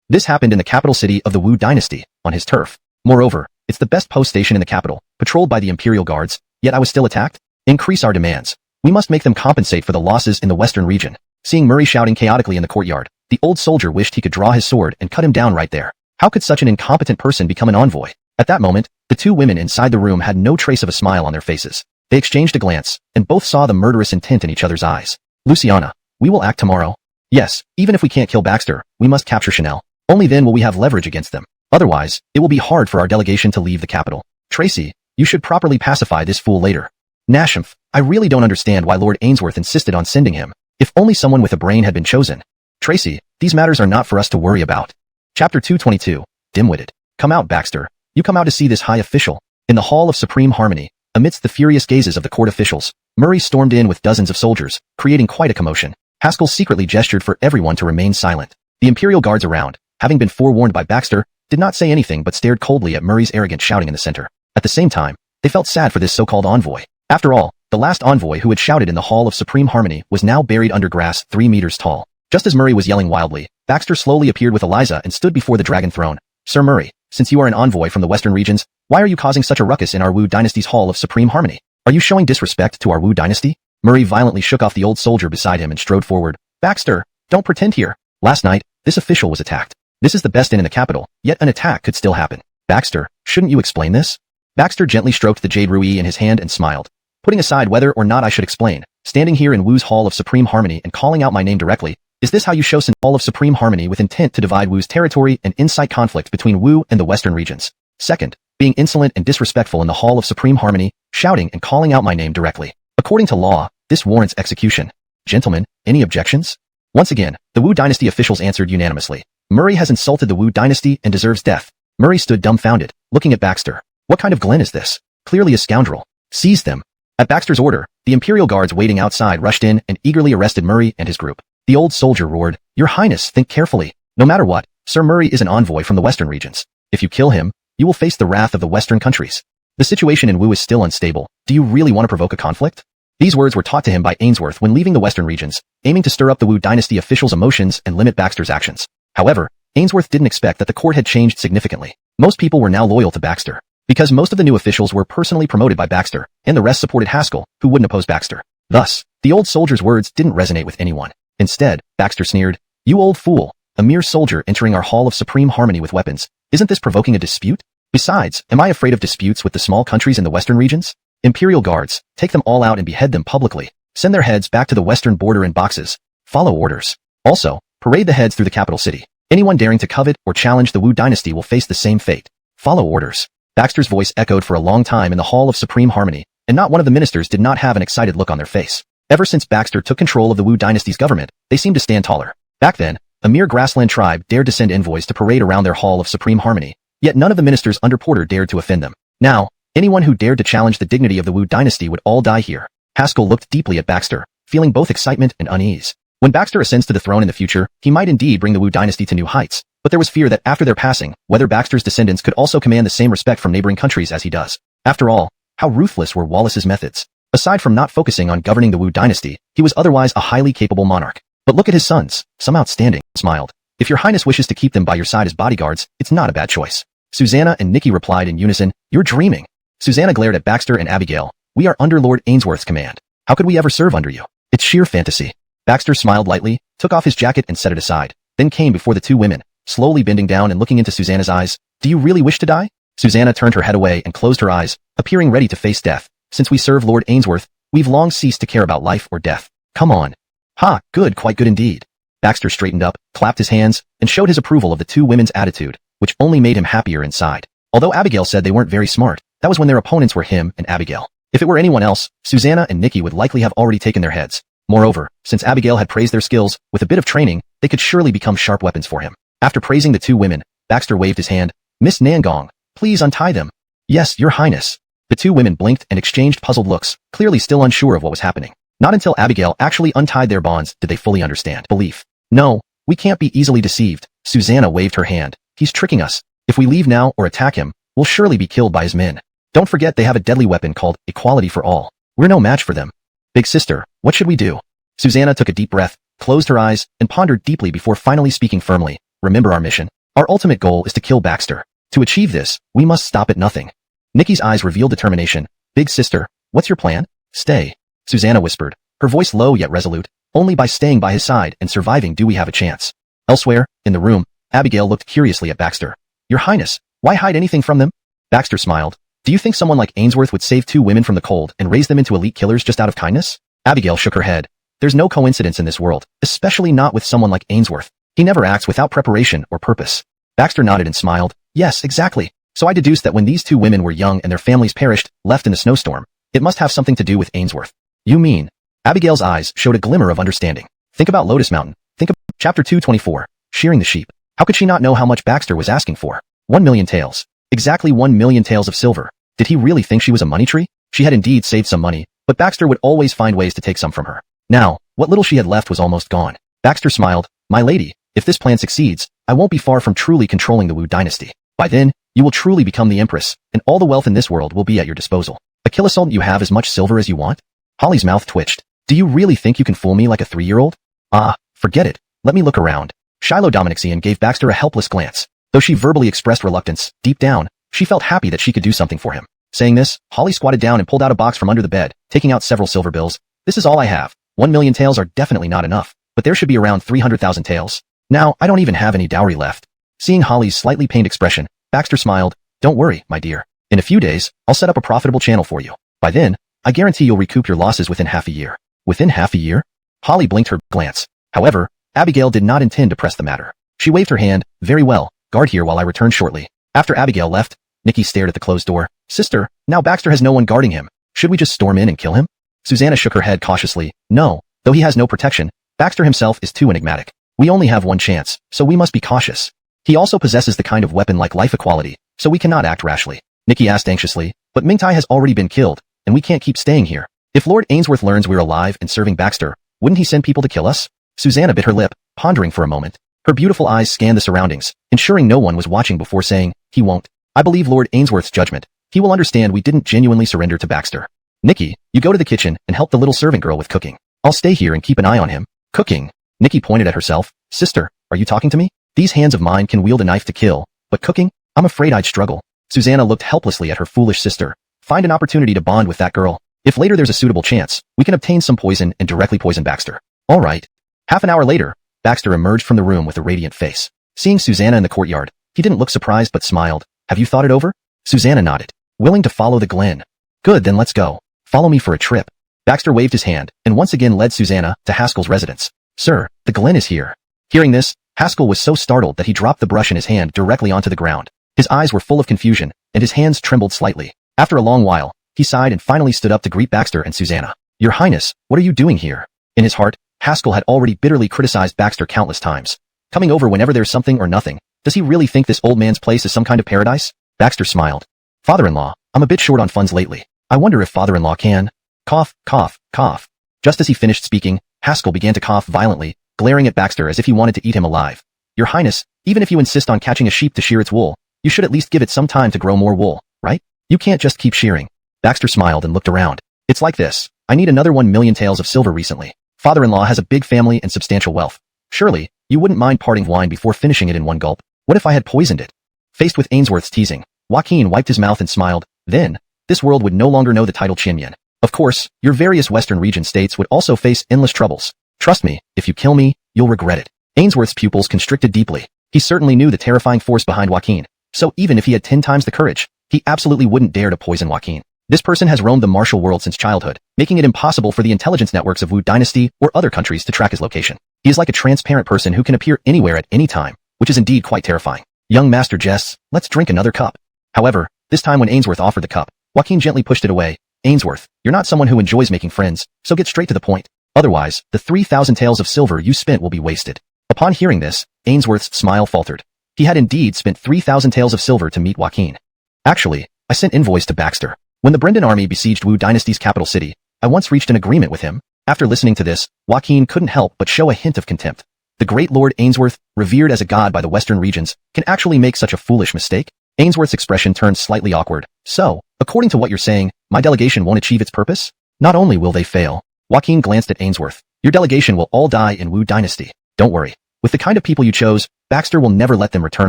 This happened in the capital city of the Wu Dynasty, on his turf. Moreover, it's the best post station in the capital, patrolled by the Imperial Guards, yet I was still attacked? Increase our demands. We must make them compensate for the losses in the western region. Seeing Murray shouting chaotically in the courtyard, the old soldier wished he could draw his sword and cut him down right there. How could such an incompetent person become an envoy? At that moment, the two women inside the room had no trace of a smile on their faces. They exchanged a glance, and both saw the murderous intent in each other's eyes. Luciana, we will act tomorrow. Yes, even if we can't kill Baxter, we must capture Chanel. Only then will we have leverage against them. Otherwise, it will be hard for our delegation to leave the capital. Tracy, you should properly pacify this fool later. Nashmph, I really don't understand why Lord Ainsworth insisted on sending him. If only someone with a brain had been chosen. Tracy, these matters are not for us to worry about. Chapter 222. Dim-witted. Come out, Baxter. You come out to see this high official. In the Hall of Supreme Harmony, amidst the furious gazes of the court officials, Murray stormed in with dozens of soldiers, creating quite a commotion. Haskell secretly gestured for everyone to remain silent. The Imperial Guards around, having been forewarned by Baxter, did not say anything but stared coldly at Murray's arrogant shouting in the center. At the same time, they felt sad for this so-called envoy. After all, the last envoy who had shouted in the Hall of Supreme Harmony was now buried under grass 3 meters tall. Just as Murray was yelling wildly, Baxter slowly appeared with Eliza and stood before the dragon throne. Sir Murray, since you are an envoy from the western regions, why are you causing such a ruckus in our Wu Dynasty's Hall of Supreme Harmony? Are you showing disrespect to our Wu Dynasty? Murray violently shook off the old soldier beside him and strode forward. Baxter, don't pretend here. Last night, this official was attacked. This is the best inn in the capital, yet an attack could still happen. Baxter, shouldn't you explain this? Baxter gently stroked the jade ruby in his hand and smiled. Putting aside whether or not I should explain, standing here in Wu's Hall of Supreme Harmony and calling out my name directly, is this how you show Hall of Supreme Harmony with intent to divide Wu's territory and incite conflict between Wu and the western regions? Second, being insolent and disrespectful in the Hall of Supreme Harmony, shouting and calling out my name directly. According to law, this warrants execution. Gentlemen, any objections? Once again, the Wu Dynasty officials answered unanimously. Murray has insulted the Wu Dynasty and deserves death. Murray stood dumbfounded, looking at Baxter. What kind of Glen is this? Clearly a scoundrel. Seize them. At Baxter's order, the Imperial Guards waiting outside rushed in and eagerly arrested Murray and his group. The old soldier roared, Your Highness, think carefully. No matter what, Sir Murray is an envoy from the western regions. If you kill him, you will face the wrath of the western countries. The situation in Wu is still unstable. Do you really want to provoke a conflict? These words were taught to him by Ainsworth when leaving the western regions, aiming to stir up the Wu Dynasty officials' emotions and limit Baxter's actions. However, Ainsworth didn't expect that the court had changed significantly. Most people were now loyal to Baxter, because most of the new officials were personally promoted by Baxter, and the rest supported Haskell, who wouldn't oppose Baxter. Thus, the old soldier's words didn't resonate with anyone. Instead, Baxter sneered, You old fool, a mere soldier entering our Hall of Supreme Harmony with weapons. Isn't this provoking a dispute? Besides, am I afraid of disputes with the small countries in the western regions? Imperial guards, take them all out and behead them publicly. Send their heads back to the western border in boxes. Follow orders. Also, parade the heads through the capital city. Anyone daring to covet or challenge the Wu Dynasty will face the same fate. Follow orders. Baxter's voice echoed for a long time in the Hall of Supreme Harmony, and not one of the ministers did not have an excited look on their face. Ever since Baxter took control of the Wu Dynasty's government, they seemed to stand taller. Back then, a mere grassland tribe dared to send envoys to parade around their Hall of Supreme Harmony, yet none of the ministers under Porter dared to offend them. Now, anyone who dared to challenge the dignity of the Wu Dynasty would all die here. Haskell looked deeply at Baxter, feeling both excitement and unease. When Baxter ascends to the throne in the future, he might indeed bring the Wu Dynasty to new heights, but there was fear that after their passing, whether Baxter's descendants could also command the same respect from neighboring countries as he does. After all, how ruthless were Wallace's methods? Aside from not focusing on governing the Wu Dynasty, he was otherwise a highly capable monarch. But look at his sons, some outstanding, smiled. If your highness wishes to keep them by your side as bodyguards, it's not a bad choice. Susanna and Nikki replied in unison, you're dreaming. Susanna glared at Baxter and Abigail. We are under Lord Ainsworth's command. How could we ever serve under you? It's sheer fantasy. Baxter smiled lightly, took off his jacket and set it aside, then came before the two women, slowly bending down and looking into Susanna's eyes. Do you really wish to die? Susanna turned her head away and closed her eyes, appearing ready to face death. Since we serve Lord Ainsworth, we've long ceased to care about life or death. Come on. Ha, good, quite good indeed. Baxter straightened up, clapped his hands, and showed his approval of the two women's attitude, which only made him happier inside. Although Abigail said they weren't very smart, that was when their opponents were him and Abigail. If it were anyone else, Susanna and Nikki would likely have already taken their heads. Moreover, since Abigail had praised their skills, with a bit of training, they could surely become sharp weapons for him. After praising the two women, Baxter waved his hand. Miss Nangong, please untie them. Yes, your highness. The two women blinked and exchanged puzzled looks, clearly still unsure of what was happening. Not until Abigail actually untied their bonds did they fully understand. Belief. No, we can't be easily deceived. Susanna waved her hand. He's tricking us. If we leave now or attack him, we'll surely be killed by his men. Don't forget they have a deadly weapon called equality for all. We're no match for them. Big sister, what should we do? Susanna took a deep breath, closed her eyes, and pondered deeply before finally speaking firmly. Remember our mission. Our ultimate goal is to kill Baxter. To achieve this, we must stop at nothing. Nikki's eyes revealed determination. Big sister, what's your plan? Stay. Susanna whispered, her voice low yet resolute. Only by staying by his side and surviving do we have a chance. Elsewhere, in the room, Abigail looked curiously at Baxter. Your highness, why hide anything from them? Baxter smiled. Do you think someone like Ainsworth would save two women from the cold and raise them into elite killers just out of kindness? Abigail shook her head. There's no coincidence in this world, especially not with someone like Ainsworth. He never acts without preparation or purpose. Baxter nodded and smiled. Yes, exactly. So I deduced that when these two women were young and their families perished, left in the snowstorm, it must have something to do with Ainsworth. You mean? Abigail's eyes showed a glimmer of understanding. Think about Lotus Mountain. Think of Chapter 224, shearing the sheep. How could she not know how much Baxter was asking for? 1 million taels. Exactly 1 million taels of silver. Did he really think she was a money tree? She had indeed saved some money, but Baxter would always find ways to take some from her. Now, what little she had left was almost gone. Baxter smiled. My lady, if this plan succeeds, I won't be far from truly controlling the Wu Dynasty. By then, you will truly become the empress, and all the wealth in this world will be at your disposal. A kilosalt you have as much silver as you want? Holly's mouth twitched. Do you really think you can fool me like a 3-year-old? Ah, forget it. Let me look around. Shiloh Dominixian gave Baxter a helpless glance. Though she verbally expressed reluctance, deep down, she felt happy that she could do something for him. Saying this, Holly squatted down and pulled out a box from under the bed, taking out several silver bills. This is all I have. 1 million taels are definitely not enough, but there should be around 300,000 taels. Now, I don't even have any dowry left. Seeing Holly's slightly pained expression, Baxter smiled. Don't worry, my dear. In a few days, I'll set up a profitable channel for you. By then, I guarantee you'll recoup your losses within half a year. Within half a year? Holly blinked her glance. However, Abigail did not intend to press the matter. She waved her hand. Very well, guard here while I return shortly. After Abigail left, Nikki stared at the closed door. Sister, now Baxter has no one guarding him. Should we just storm in and kill him? Susanna shook her head cautiously. No, though he has no protection, Baxter himself is too enigmatic. We only have one chance, so we must be cautious. He also possesses the kind of weapon like life equality, so we cannot act rashly. Nikki asked anxiously, but Mingtai has already been killed, and we can't keep staying here. If Lord Ainsworth learns we're alive and serving Baxter, wouldn't he send people to kill us? Susanna bit her lip, pondering for a moment. Her beautiful eyes scanned the surroundings, ensuring no one was watching before saying, he won't. I believe Lord Ainsworth's judgment. He will understand we didn't genuinely surrender to Baxter. Nikki, you go to the kitchen and help the little servant girl with cooking. I'll stay here and keep an eye on him. Cooking. Nikki pointed at herself. Sister, are you talking to me? These hands of mine can wield a knife to kill, but cooking? I'm afraid I'd struggle. Susanna looked helplessly at her foolish sister. Find an opportunity to bond with that girl. If later there's a suitable chance, we can obtain some poison and directly poison Baxter. All right. Half an hour later, Baxter emerged from the room with a radiant face. Seeing Susanna in the courtyard, he didn't look surprised but smiled. Have you thought it over? Susanna nodded. Willing to follow the Glen. Good, then let's go. Follow me for a trip. Baxter waved his hand, and once again led Susanna to Haskell's residence. Sir, the Glen is here. Hearing this, Haskell was so startled that he dropped the brush in his hand directly onto the ground. His eyes were full of confusion, and his hands trembled slightly. After a long while, he sighed and finally stood up to greet Baxter and Susanna. Your Highness, what are you doing here? In his heart, Haskell had already bitterly criticized Baxter countless times. Coming over whenever there's something or nothing. Does he really think this old man's place is some kind of paradise? Baxter smiled. Father-in-law, I'm a bit short on funds lately. I wonder if father-in-law can... Cough, cough, cough. Just as he finished speaking, Haskell began to cough violently, glaring at Baxter as if he wanted to eat him alive. Your Highness, even if you insist on catching a sheep to shear its wool, you should at least give it some time to grow more wool, right? You can't just keep shearing. Baxter smiled and looked around. It's like this. I need another 1,000,000 taels of silver recently. Father-in-law has a big family and substantial wealth. Surely, you wouldn't mind parting wine before finishing it in one gulp. What if I had poisoned it? Faced with Ainsworth's teasing, Joaquin wiped his mouth and smiled. Then, this world would no longer know the title Chinyan. Of course, your various Western region states would also face endless troubles. Trust me, if you kill me, you'll regret it. Ainsworth's pupils constricted deeply. He certainly knew the terrifying force behind Joaquin. So even if he had 10 times the courage, he absolutely wouldn't dare to poison Joaquin. This person has roamed the martial world since childhood, making it impossible for the intelligence networks of Wu Dynasty or other countries to track his location. He is like a transparent person who can appear anywhere at any time, which is indeed quite terrifying. Young master jests, let's drink another cup. However, this time when Ainsworth offered the cup, Joaquin gently pushed it away. Ainsworth, you're not someone who enjoys making friends, so get straight to the point. Otherwise, the 3,000 taels of silver you spent will be wasted. Upon hearing this, Ainsworth's smile faltered. He had indeed spent 3,000 taels of silver to meet Joaquin. Actually, I sent invoice to Baxter. When the Brendan army besieged Wu Dynasty's capital city, I once reached an agreement with him. After listening to this, Joaquin couldn't help but show a hint of contempt. The great Lord Ainsworth, revered as a god by the Western regions, can actually make such a foolish mistake? Ainsworth's expression turned slightly awkward. So, according to what you're saying, my delegation won't achieve its purpose? Not only will they fail. Joaquin glanced at Ainsworth. Your delegation will all die in Wu Dynasty. Don't worry. With the kind of people you chose, Baxter will never let them return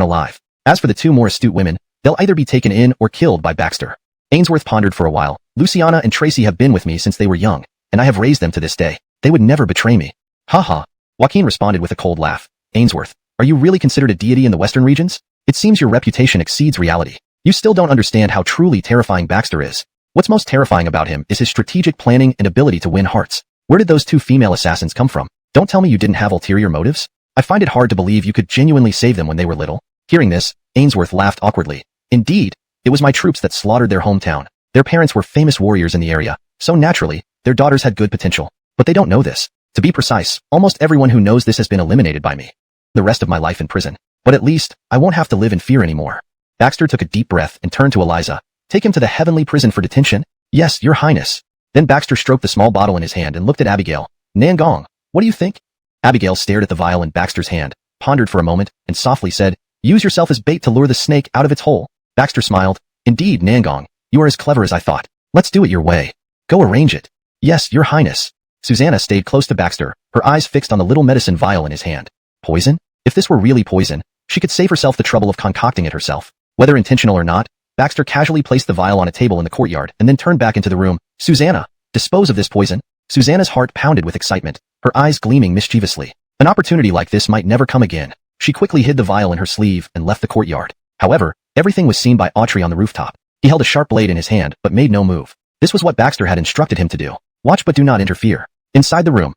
alive. As for the two more astute women, they'll either be taken in or killed by Baxter. Ainsworth pondered for a while. Luciana and Tracy have been with me since they were young, and I have raised them to this day. They would never betray me. Ha. Joaquin responded with a cold laugh. Ainsworth, are you really considered a deity in the Western regions? It seems your reputation exceeds reality. You still don't understand how truly terrifying Baxter is. What's most terrifying about him is his strategic planning and ability to win hearts. Where did those two female assassins come from? Don't tell me you didn't have ulterior motives? I find it hard to believe you could genuinely save them when they were little. Hearing this, Ainsworth laughed awkwardly. Indeed, it was my troops that slaughtered their hometown. Their parents were famous warriors in the area, so naturally, their daughters had good potential. But they don't know this. To be precise, almost everyone who knows this has been eliminated by me. The rest of my life in prison. But at least, I won't have to live in fear anymore. Baxter took a deep breath and turned to Eliza. Take him to the heavenly prison for detention? Yes, your highness. Then Baxter stroked the small bottle in his hand and looked at Abigail. Nangong, what do you think? Abigail stared at the vial in Baxter's hand, pondered for a moment, and softly said, use yourself as bait to lure the snake out of its hole. Baxter smiled. Indeed, Nangong, you are as clever as I thought. Let's do it your way. Go arrange it. Yes, your highness. Susanna stayed close to Baxter, her eyes fixed on the little medicine vial in his hand. Poison? If this were really poison, she could save herself the trouble of concocting it herself. Whether intentional or not, Baxter casually placed the vial on a table in the courtyard and then turned back into the room. Susanna, dispose of this poison. Susanna's heart pounded with excitement, her eyes gleaming mischievously. An opportunity like this might never come again. She quickly hid the vial in her sleeve and left the courtyard. However, everything was seen by Autry on the rooftop. He held a sharp blade in his hand but made no move. This was what Baxter had instructed him to do. Watch but do not interfere. Inside the room,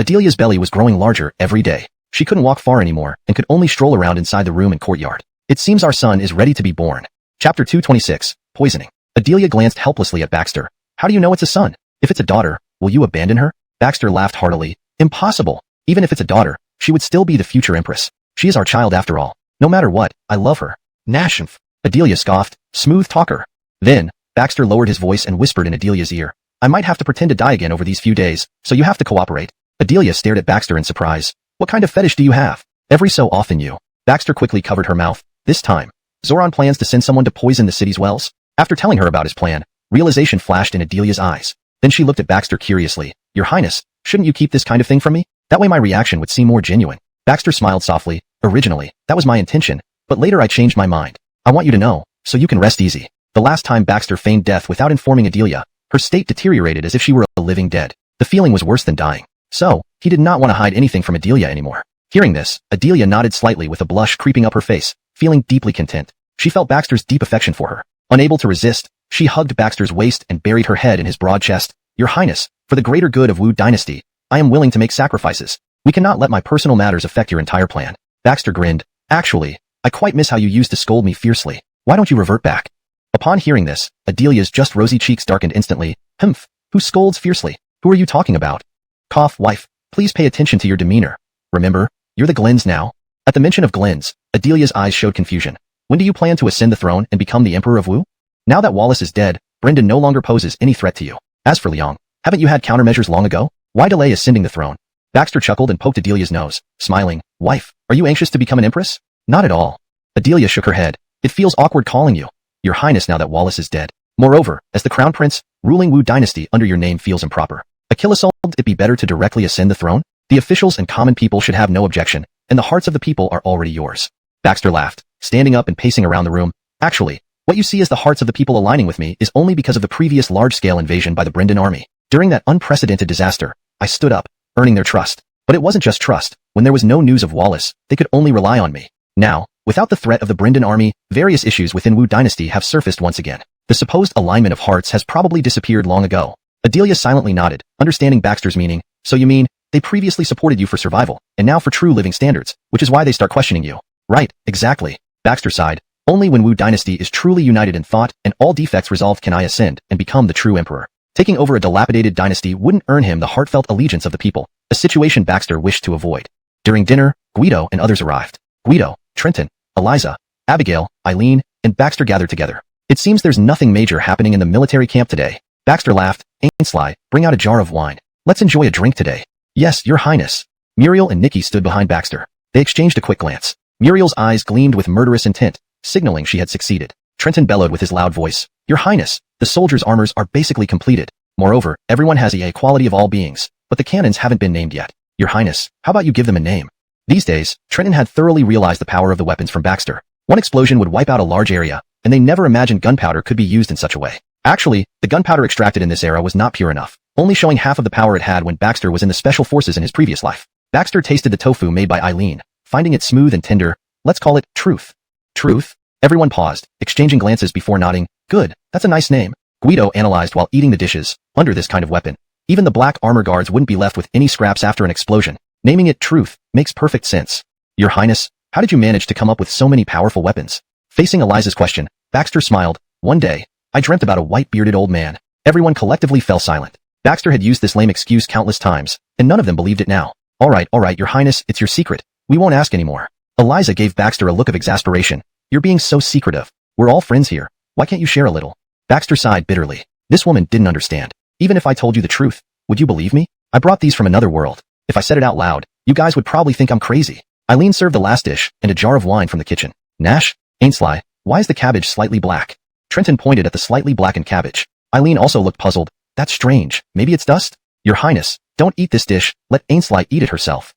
Adelia's belly was growing larger every day. She couldn't walk far anymore and could only stroll around inside the room and courtyard. It seems our son is ready to be born. Chapter 226, Poisoning. Adelia glanced helplessly at Baxter. How do you know it's a son? If it's a daughter, will you abandon her? Baxter laughed heartily. Impossible. Even if it's a daughter, she would still be the future empress. She is our child after all. No matter what, I love her. Nashmph. Adelia scoffed. Smooth talker. Then, Baxter lowered his voice and whispered in Adelia's ear. I might have to pretend to die again over these few days, so you have to cooperate. Adelia stared at Baxter in surprise. What kind of fetish do you have? Every so often you. Baxter quickly covered her mouth. This time, Zoran plans to send someone to poison the city's wells? After telling her about his plan, realization flashed in Adelia's eyes. Then she looked at Baxter curiously. Your Highness, shouldn't you keep this kind of thing from me? That way my reaction would seem more genuine. Baxter smiled softly. Originally, that was my intention, but later I changed my mind. I want you to know, so you can rest easy. The last time Baxter feigned death without informing Adelia, her state deteriorated as if she were a living dead. The feeling was worse than dying. So, he did not want to hide anything from Adelia anymore. Hearing this, Adelia nodded slightly with a blush creeping up her face, feeling deeply content. She felt Baxter's deep affection for her. Unable to resist, she hugged Baxter's waist and buried her head in his broad chest. Your Highness, for the greater good of Wu Dynasty, I am willing to make sacrifices. We cannot let my personal matters affect your entire plan. Baxter grinned. Actually, I quite miss how you used to scold me fiercely. Why don't you revert back? Upon hearing this, Adelia's just rosy cheeks darkened instantly. Humph, who scolds fiercely? Who are you talking about? Cough, wife, please pay attention to your demeanor. Remember, you're the Glens now. At the mention of Glens, Adelia's eyes showed confusion. When do you plan to ascend the throne and become the Emperor of Wu? Now that Wallace is dead, Brendan no longer poses any threat to you. As for Liang, haven't you had countermeasures long ago? Why delay ascending the throne? Baxter chuckled and poked Adelia's nose, smiling. Wife, are you anxious to become an empress? Not at all. Adelia shook her head. It feels awkward calling you Your Highness now that Wallace is dead. Moreover, as the Crown Prince, ruling Wu Dynasty under your name feels improper. Achilles, would it be better to directly ascend the throne? The officials and common people should have no objection, and the hearts of the people are already yours. Baxter laughed, standing up and pacing around the room. Actually, what you see as the hearts of the people aligning with me is only because of the previous large-scale invasion by the Brendan army. During that unprecedented disaster, I stood up, earning their trust. But it wasn't just trust. When there was no news of Wallace, they could only rely on me. Now, without the threat of the Brendan army, various issues within Wu Dynasty have surfaced once again. The supposed alignment of hearts has probably disappeared long ago. Adelia silently nodded, understanding Baxter's meaning. So you mean, they previously supported you for survival, and now for true living standards, which is why they start questioning you. Right, exactly. Baxter sighed. Only when Wu Dynasty is truly united in thought and all defects resolved can I ascend and become the true emperor. Taking over a dilapidated dynasty wouldn't earn him the heartfelt allegiance of the people, a situation Baxter wished to avoid. During dinner, Guido and others arrived. Guido, Trenton, Eliza, Abigail, Eileen, and Baxter gathered together. It seems there's nothing major happening in the military camp today. Baxter laughed. Ainsley, bring out a jar of wine. Let's enjoy a drink today. Yes, Your Highness. Muriel and Nikki stood behind Baxter. They exchanged a quick glance. Muriel's eyes gleamed with murderous intent, signaling she had succeeded. Trenton bellowed with his loud voice. Your Highness, the soldiers' armors are basically completed. Moreover, everyone has the equality of all beings, but the cannons haven't been named yet. Your Highness, how about you give them a name? These days, Trenton had thoroughly realized the power of the weapons from Baxter. One explosion would wipe out a large area, and they never imagined gunpowder could be used in such a way. Actually, the gunpowder extracted in this era was not pure enough, only showing half of the power it had when Baxter was in the special forces in his previous life. Baxter tasted the tofu made by Eileen, finding it smooth and tender. Let's call it Truth. Truth? Everyone paused, exchanging glances before nodding. Good, that's a nice name. Guido analyzed while eating the dishes. Under this kind of weapon, even the black armor guards wouldn't be left with any scraps after an explosion. Naming it Truth makes perfect sense. Your Highness, how did you manage to come up with so many powerful weapons? Facing Eliza's question, Baxter smiled. One day, I dreamt about a white-bearded old man. Everyone collectively fell silent. Baxter had used this lame excuse countless times, and none of them believed it now. All right, Your Highness, it's your secret. We won't ask anymore. Eliza gave Baxter a look of exasperation. You're being so secretive. We're all friends here. Why can't you share a little? Baxter sighed bitterly. This woman didn't understand. Even if I told you the truth, would you believe me? I brought these from another world. If I said it out loud, you guys would probably think I'm crazy. Eileen served the last dish and a jar of wine from the kitchen. Nash, Ainsley, why is the cabbage slightly black? Trenton pointed at the slightly blackened cabbage. Eileen also looked puzzled. That's strange. Maybe it's dust? Your Highness, don't eat this dish. Let Ainsley eat it herself.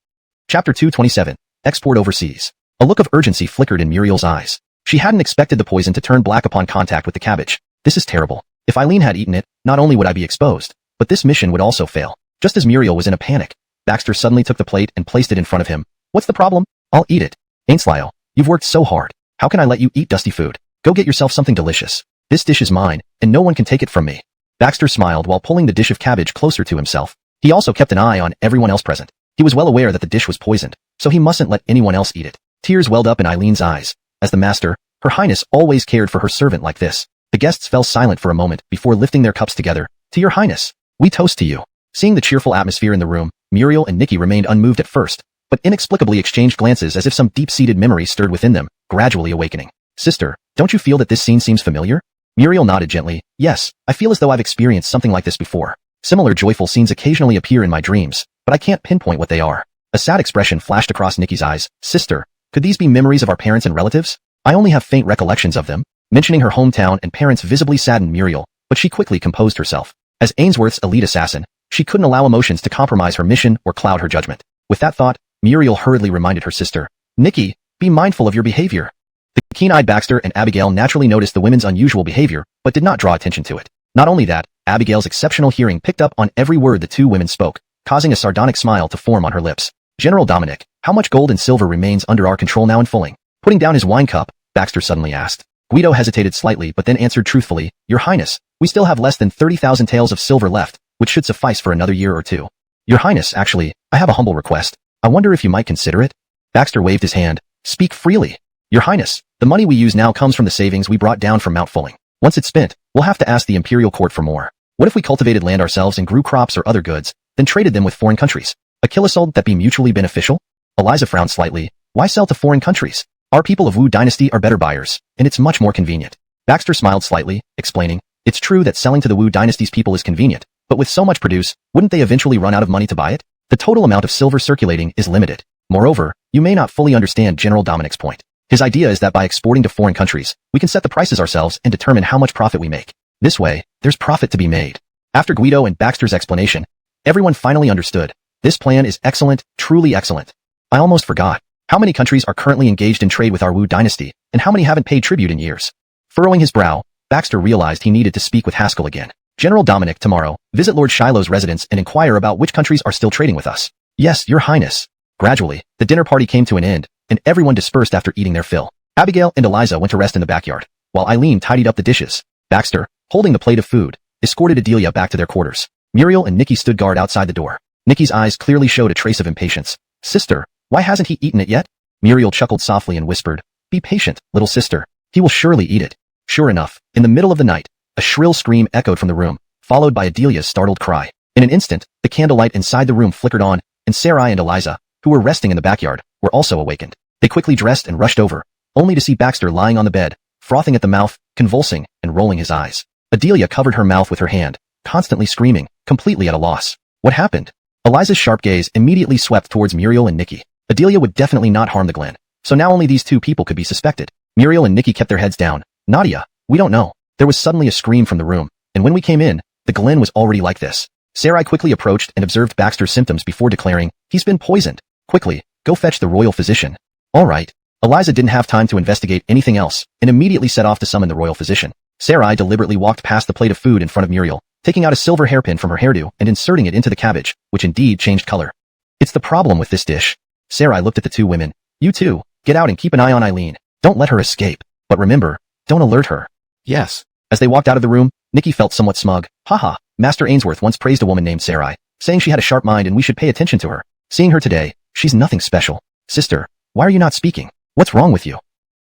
Chapter 227. Export overseas. A look of urgency flickered in Muriel's eyes. She hadn't expected the poison to turn black upon contact with the cabbage. This is terrible. If Eileen had eaten it, not only would I be exposed, but this mission would also fail. Just as Muriel was in a panic, Baxter suddenly took the plate and placed it in front of him. What's the problem? I'll eat it. Ainsley, you've worked so hard. How can I let you eat dusty food? Go get yourself something delicious. This dish is mine, and no one can take it from me. Baxter smiled while pulling the dish of cabbage closer to himself. He also kept an eye on everyone else present. He was well aware that the dish was poisoned, so he mustn't let anyone else eat it. Tears welled up in Eileen's eyes. As the master, Her Highness always cared for her servant like this. The guests fell silent for a moment before lifting their cups together. To Your Highness, we toast to you. Seeing the cheerful atmosphere in the room, Muriel and Nikki remained unmoved at first, but inexplicably exchanged glances as if some deep-seated memory stirred within them, gradually awakening. Sister, don't you feel that this scene seems familiar? Muriel nodded gently. Yes, I feel as though I've experienced something like this before. Similar joyful scenes occasionally appear in my dreams, but I can't pinpoint what they are. A sad expression flashed across Nikki's eyes. Sister, could these be memories of our parents and relatives? I only have faint recollections of them. Mentioning her hometown and parents visibly saddened Muriel, but she quickly composed herself. As Ainsworth's elite assassin, she couldn't allow emotions to compromise her mission or cloud her judgment. With that thought, Muriel hurriedly reminded her sister, Nikki, be mindful of your behavior. The keen-eyed Baxter and Abigail naturally noticed the women's unusual behavior, but did not draw attention to it. Not only that, Abigail's exceptional hearing picked up on every word the two women spoke, causing a sardonic smile to form on her lips. General Dominic, how much gold and silver remains under our control now in Fulling? Putting down his wine cup, Baxter suddenly asked. Guido hesitated slightly but then answered truthfully, Your Highness, we still have less than 30,000 taels of silver left, which should suffice for another year or two. Your Highness, actually, I have a humble request. I wonder if you might consider it? Baxter waved his hand. Speak freely. Your Highness, the money we use now comes from the savings we brought down from Mount Fulling. Once it's spent, we'll have to ask the Imperial Court for more. What if we cultivated land ourselves and grew crops or other goods, then traded them with foreign countries? A kilosold that be mutually beneficial? Eliza frowned slightly. Why sell to foreign countries? Our people of Wu Dynasty are better buyers, and it's much more convenient. Baxter smiled slightly, explaining, It's true that selling to the Wu Dynasty's people is convenient, but with so much produce, wouldn't they eventually run out of money to buy it? The total amount of silver circulating is limited. Moreover, you may not fully understand General Dominic's point. His idea is that by exporting to foreign countries, we can set the prices ourselves and determine how much profit we make. This way, there's profit to be made. After Guido and Baxter's explanation, everyone finally understood. This plan is excellent, truly excellent. I almost forgot. How many countries are currently engaged in trade with our Wu Dynasty, and how many haven't paid tribute in years? Furrowing his brow, Baxter realized he needed to speak with Haskell again. General Dominic, tomorrow, visit Lord Shiloh's residence and inquire about which countries are still trading with us. Yes, Your Highness. Gradually, the dinner party came to an end, and everyone dispersed after eating their fill. Abigail and Eliza went to rest in the backyard, while Eileen tidied up the dishes. Baxter, holding the plate of food, escorted Adelia back to their quarters. Muriel and Nikki stood guard outside the door. Nikki's eyes clearly showed a trace of impatience. Sister, why hasn't he eaten it yet? Muriel chuckled softly and whispered, Be patient, little sister. He will surely eat it. Sure enough, in the middle of the night, a shrill scream echoed from the room, followed by Adelia's startled cry. In an instant, the candlelight inside the room flickered on, and Sarai and Eliza, who were resting in the backyard, were also awakened. They quickly dressed and rushed over, only to see Baxter lying on the bed, frothing at the mouth, convulsing, and rolling his eyes. Adelia covered her mouth with her hand, constantly screaming, completely at a loss. What happened? Eliza's sharp gaze immediately swept towards Muriel and Nikki. Adelia would definitely not harm the Glen, so now only these two people could be suspected. Muriel and Nikki kept their heads down. Nadia, we don't know. There was suddenly a scream from the room, and when we came in, the Glen was already like this. Sarai quickly approached and observed Baxter's symptoms before declaring, He's been poisoned. Quickly, go fetch the royal physician. All right. Eliza didn't have time to investigate anything else, and immediately set off to summon the royal physician. Sarai deliberately walked past the plate of food in front of Muriel, taking out a silver hairpin from her hairdo and inserting it into the cabbage, which indeed changed color. It's the problem with this dish. Sarai looked at the two women. You two, get out and keep an eye on Eileen. Don't let her escape. But remember, don't alert her. Yes. As they walked out of the room, Nikki felt somewhat smug. Haha, Master Ainsworth once praised a woman named Sarai, saying she had a sharp mind and we should pay attention to her. Seeing her today, she's nothing special. Sister, why are you not speaking? What's wrong with you?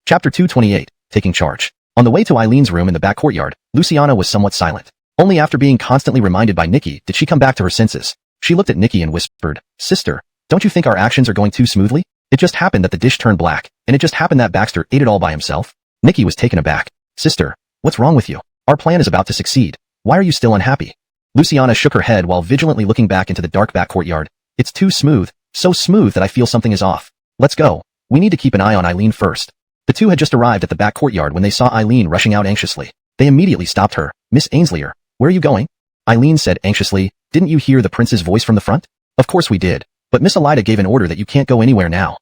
Chapter 228, Taking Charge. On the way to Eileen's room in the back courtyard, Luciana was somewhat silent. Only after being constantly reminded by Nikki did she come back to her senses. She looked at Nikki and whispered, Sister, don't you think our actions are going too smoothly? It just happened that the dish turned black, and it just happened that Baxter ate it all by himself. Nikki was taken aback. Sister, what's wrong with you? Our plan is about to succeed. Why are you still unhappy? Luciana shook her head while vigilantly looking back into the dark back courtyard. It's too smooth, so smooth that I feel something is off. Let's go. We need to keep an eye on Eileen first. The two had just arrived at the back courtyard when they saw Eileen rushing out anxiously. They immediately stopped her. Miss Ainslier, where are you going? Eileen said anxiously, Didn't you hear the prince's voice from the front? Of course we did, but Miss Elida gave an order that you can't go anywhere now.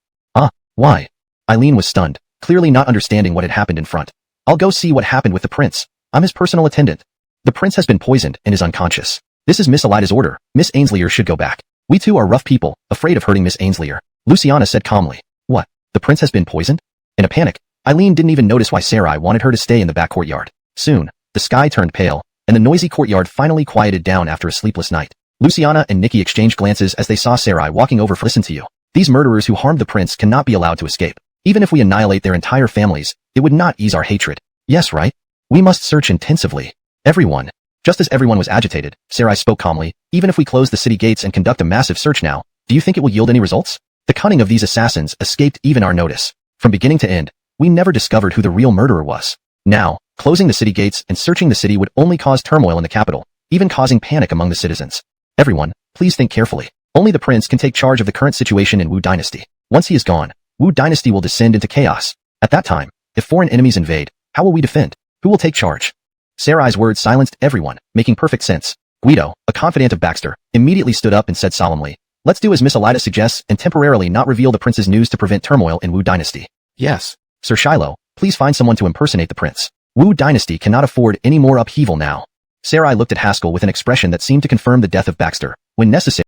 Why? Eileen was stunned, clearly not understanding what had happened in front. I'll go see what happened with the prince. I'm his personal attendant. The prince has been poisoned and is unconscious. This is Miss Elida's order. Miss Ainslier should go back. We two are rough people, afraid of hurting Miss Ainslier. Luciana said calmly. What? The prince has been poisoned? In a panic, Eileen didn't even notice why Sarai wanted her to stay in the back courtyard. Soon, the sky turned pale, and the noisy courtyard finally quieted down after a sleepless night. Luciana and Nikki exchanged glances as they saw Sarai walking over. Listen to you. These murderers who harmed the prince cannot be allowed to escape. Even if we annihilate their entire families, it would not ease our hatred. Yes, right? We must search intensively. Everyone. Just as everyone was agitated, Sarai spoke calmly. Even if we close the city gates and conduct a massive search now, do you think it will yield any results? The cunning of these assassins escaped even our notice. From beginning to end, we never discovered who the real murderer was. Now, closing the city gates and searching the city would only cause turmoil in the capital, even causing panic among the citizens. Everyone, please think carefully. Only the prince can take charge of the current situation in Wu Dynasty. Once he is gone, Wu Dynasty will descend into chaos. At that time, if foreign enemies invade, how will we defend? Who will take charge? Sarai's words silenced everyone, making perfect sense. Guido, a confidant of Baxter, immediately stood up and said solemnly, Let's do as Miss Elida suggests and temporarily not reveal the prince's news to prevent turmoil in Wu Dynasty. Yes. Sir Shiloh, please find someone to impersonate the prince. Wu Dynasty cannot afford any more upheaval now. Sarai looked at Haskell with an expression that seemed to confirm the death of Baxter. When necessary,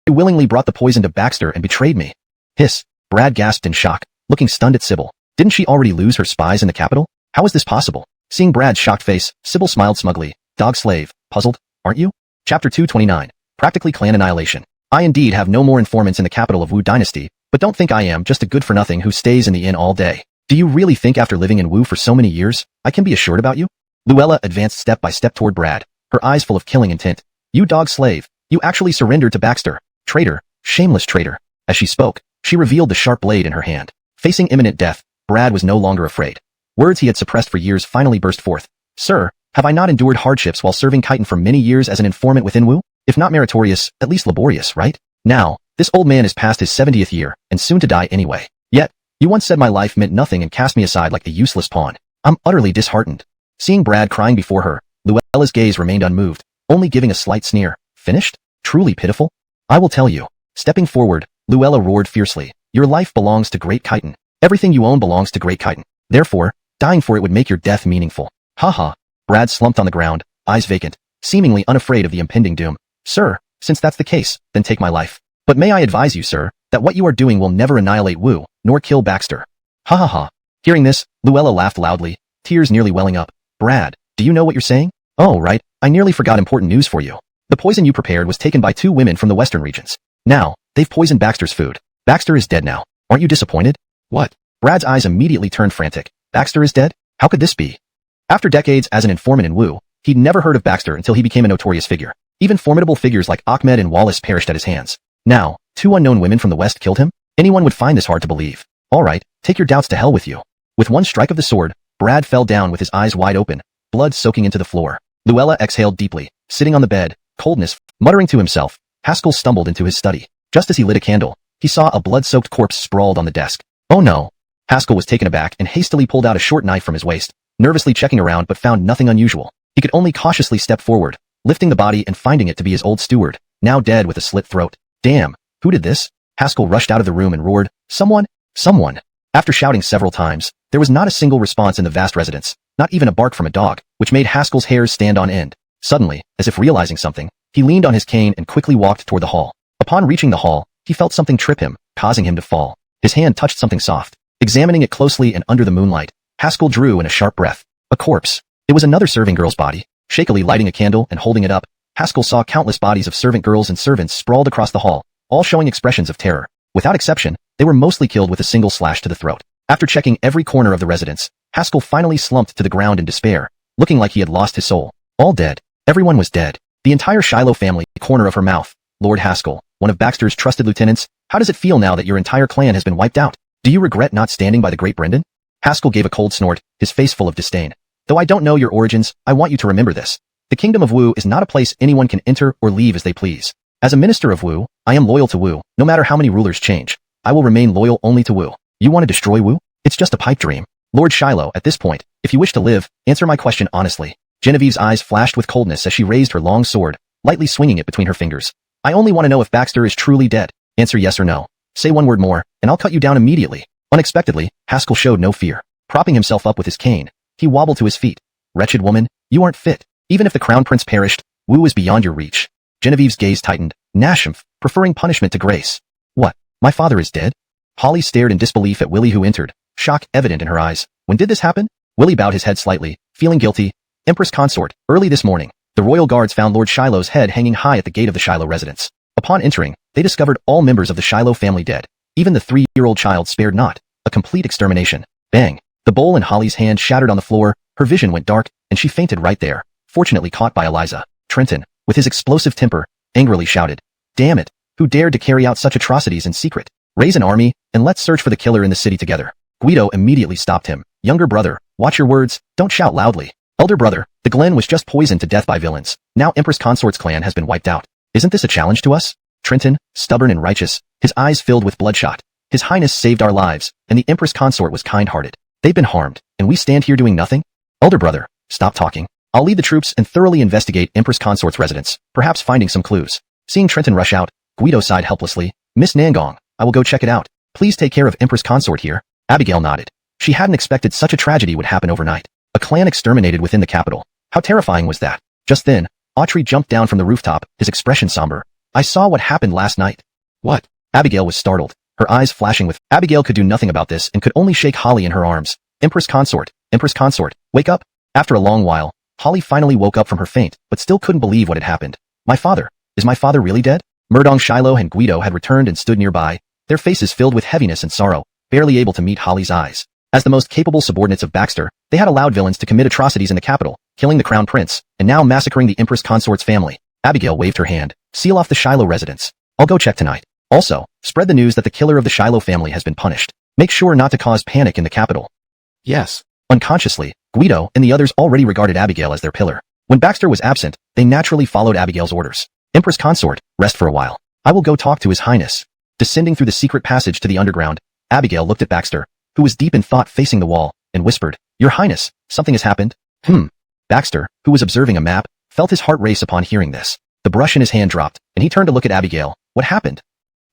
you willingly brought the poison to Baxter and betrayed me. Hiss. Brad gasped in shock, looking stunned at Sybil. Didn't she already lose her spies in the capital? How is this possible? Seeing Brad's shocked face, Sybil smiled smugly. Dog slave, puzzled, aren't you? Chapter 229. Practically clan annihilation. I indeed have no more informants in the capital of Wu Dynasty, but don't think I am just a good-for-nothing who stays in the inn all day. Do you really think after living in Wu for so many years, I can be assured about you? Luella advanced step by step toward Brad, her eyes full of killing intent. You dog slave, you actually surrendered to Baxter. Traitor, shameless traitor. As she spoke, she revealed the sharp blade in her hand. Facing imminent death, Brad was no longer afraid. Words he had suppressed for years finally burst forth. Sir, have I not endured hardships while serving Chiton for many years as an informant within Wu? If not meritorious, at least laborious, right? Now, this old man is past his 70th year, and soon to die anyway. Yet, you once said my life meant nothing and cast me aside like a useless pawn. I'm utterly disheartened. Seeing Brad crying before her, Luella's gaze remained unmoved, only giving a slight sneer. Finished? Truly pitiful? I will tell you. Stepping forward, Luella roared fiercely. Your life belongs to Great Chiton. Everything you own belongs to Great Chiton. Therefore, dying for it would make your death meaningful. Ha. Brad slumped on the ground, eyes vacant, seemingly unafraid of the impending doom. Sir, since that's the case, then take my life. But may I advise you, sir, that what you are doing will never annihilate Wu, nor kill Baxter. Ha. Hearing this, Luella laughed loudly, tears nearly welling up. Brad, do you know what you're saying? Oh, right, I nearly forgot important news for you. The poison you prepared was taken by 2 women from the western regions. Now, they've poisoned Baxter's food. Baxter is dead now. Aren't you disappointed? What? Brad's eyes immediately turned frantic. Baxter is dead? How could this be? After decades as an informant in Wu, he'd never heard of Baxter until he became a notorious figure. Even formidable figures like Ahmed and Wallace perished at his hands. Now, 2 unknown women from the west killed him? Anyone would find this hard to believe. All right, take your doubts to hell with you. With one strike of the sword, Brad fell down with his eyes wide open, blood soaking into the floor. Luella exhaled deeply, sitting on the bed, coldness, muttering to himself. Haskell stumbled into his study. Just as he lit a candle, he saw a blood-soaked corpse sprawled on the desk. Oh no. Haskell was taken aback and hastily pulled out a short knife from his waist, nervously checking around but found nothing unusual. He could only cautiously step forward, lifting the body and finding it to be his old steward, now dead with a slit throat. Damn, who did this? Haskell rushed out of the room and roared, Someone! Someone! After shouting several times, there was not a single response in the vast residence, not even a bark from a dog, which made Haskell's hairs stand on end. Suddenly, as if realizing something, he leaned on his cane and quickly walked toward the hall. Upon reaching the hall, he felt something trip him, causing him to fall. His hand touched something soft. Examining it closely and under the moonlight, Haskell drew in a sharp breath. A corpse. It was another serving girl's body. Shakily lighting a candle and holding it up, Haskell saw countless bodies of servant girls and servants sprawled across the hall, all showing expressions of terror. Without exception, they were mostly killed with a single slash to the throat. After checking every corner of the residence, Haskell finally slumped to the ground in despair, looking like he had lost his soul. All dead. Everyone was dead. The entire Shiloh family, corner of her mouth. Lord Haskell, one of Baxter's trusted lieutenants, how does it feel now that your entire clan has been wiped out? Do you regret not standing by the great Brendan? Haskell gave a cold snort, his face full of disdain. Though I don't know your origins, I want you to remember this. The kingdom of Wu is not a place anyone can enter or leave as they please. As a minister of Wu, I am loyal to Wu, no matter how many rulers change. I will remain loyal only to Wu. You want to destroy Wu? It's just a pipe dream. Lord Shiloh, at this point, if you wish to live, answer my question honestly. Genevieve's eyes flashed with coldness as she raised her long sword, lightly swinging it between her fingers. I only want to know if Baxter is truly dead. Answer yes or no. Say one word more, and I'll cut you down immediately. Unexpectedly, Haskell showed no fear. Propping himself up with his cane, he wobbled to his feet. Wretched woman, you aren't fit. Even if the crown prince perished, Wu is beyond your reach. Genevieve's gaze tightened. Nashimph, preferring punishment to grace. What? My father is dead? Holly stared in disbelief at Willie who entered, shock evident in her eyes. When did this happen? Willie bowed his head slightly, feeling guilty. Empress consort, early this morning, the royal guards found Lord Shiloh's head hanging high at the gate of the Shiloh residence. Upon entering, they discovered all members of the Shiloh family dead. Even the 3-year-old child spared not. A complete extermination. Bang! The bowl in Holly's hand shattered on the floor, her vision went dark, and she fainted right there, fortunately caught by Eliza. Trenton, with his explosive temper, angrily shouted, Damn it! Who dared to carry out such atrocities in secret? Raise an army, and let's search for the killer in the city together. Guido immediately stopped him. Younger brother, watch your words, don't shout loudly. Elder brother, the Glen was just poisoned to death by villains. Now Empress Consort's clan has been wiped out. Isn't this a challenge to us? Trenton, stubborn and righteous, his eyes filled with bloodshot. His Highness saved our lives, and the Empress Consort was kind-hearted. They've been harmed, and we stand here doing nothing? Elder brother, stop talking. I'll lead the troops and thoroughly investigate Empress Consort's residence, perhaps finding some clues. Seeing Trenton rush out, Guido sighed helplessly. Miss Nangong, I will go check it out. Please take care of Empress Consort here. Abigail nodded. She hadn't expected such a tragedy would happen overnight. A clan exterminated within the capital. How terrifying was that? Just then, Autry jumped down from the rooftop, his expression somber. I saw what happened last night. What? Abigail was startled. her eyes flashing with. Abigail could do nothing about this and could only shake Holly in her arms. Empress consort, wake up. After a long while, Holly finally woke up from her faint, but still couldn't believe what had happened. My father. Is my father really dead? Murdong, Shiloh, and Guido had returned and stood nearby, their faces filled with heaviness and sorrow, barely able to meet Holly's eyes. As the most capable subordinates of Baxter, they had allowed villains to commit atrocities in the capital, killing the crown prince, and now massacring the Empress consort's family. Abigail waved her hand. Seal off the Shiloh residence. I'll go check tonight. Also, spread the news that the killer of the Shiloh family has been punished. Make sure not to cause panic in the capital. Yes. Unconsciously, Guido and the others already regarded Abigail as their pillar. When Baxter was absent, they naturally followed Abigail's orders. Empress consort, rest for a while. I will go talk to His Highness. Descending through the secret passage to the underground, Abigail looked at Baxter, who was deep in thought facing the wall, and whispered, Your Highness, something has happened? Baxter, who was observing a map, felt his heart race upon hearing this. The brush in his hand dropped, and he turned to look at Abigail. What happened?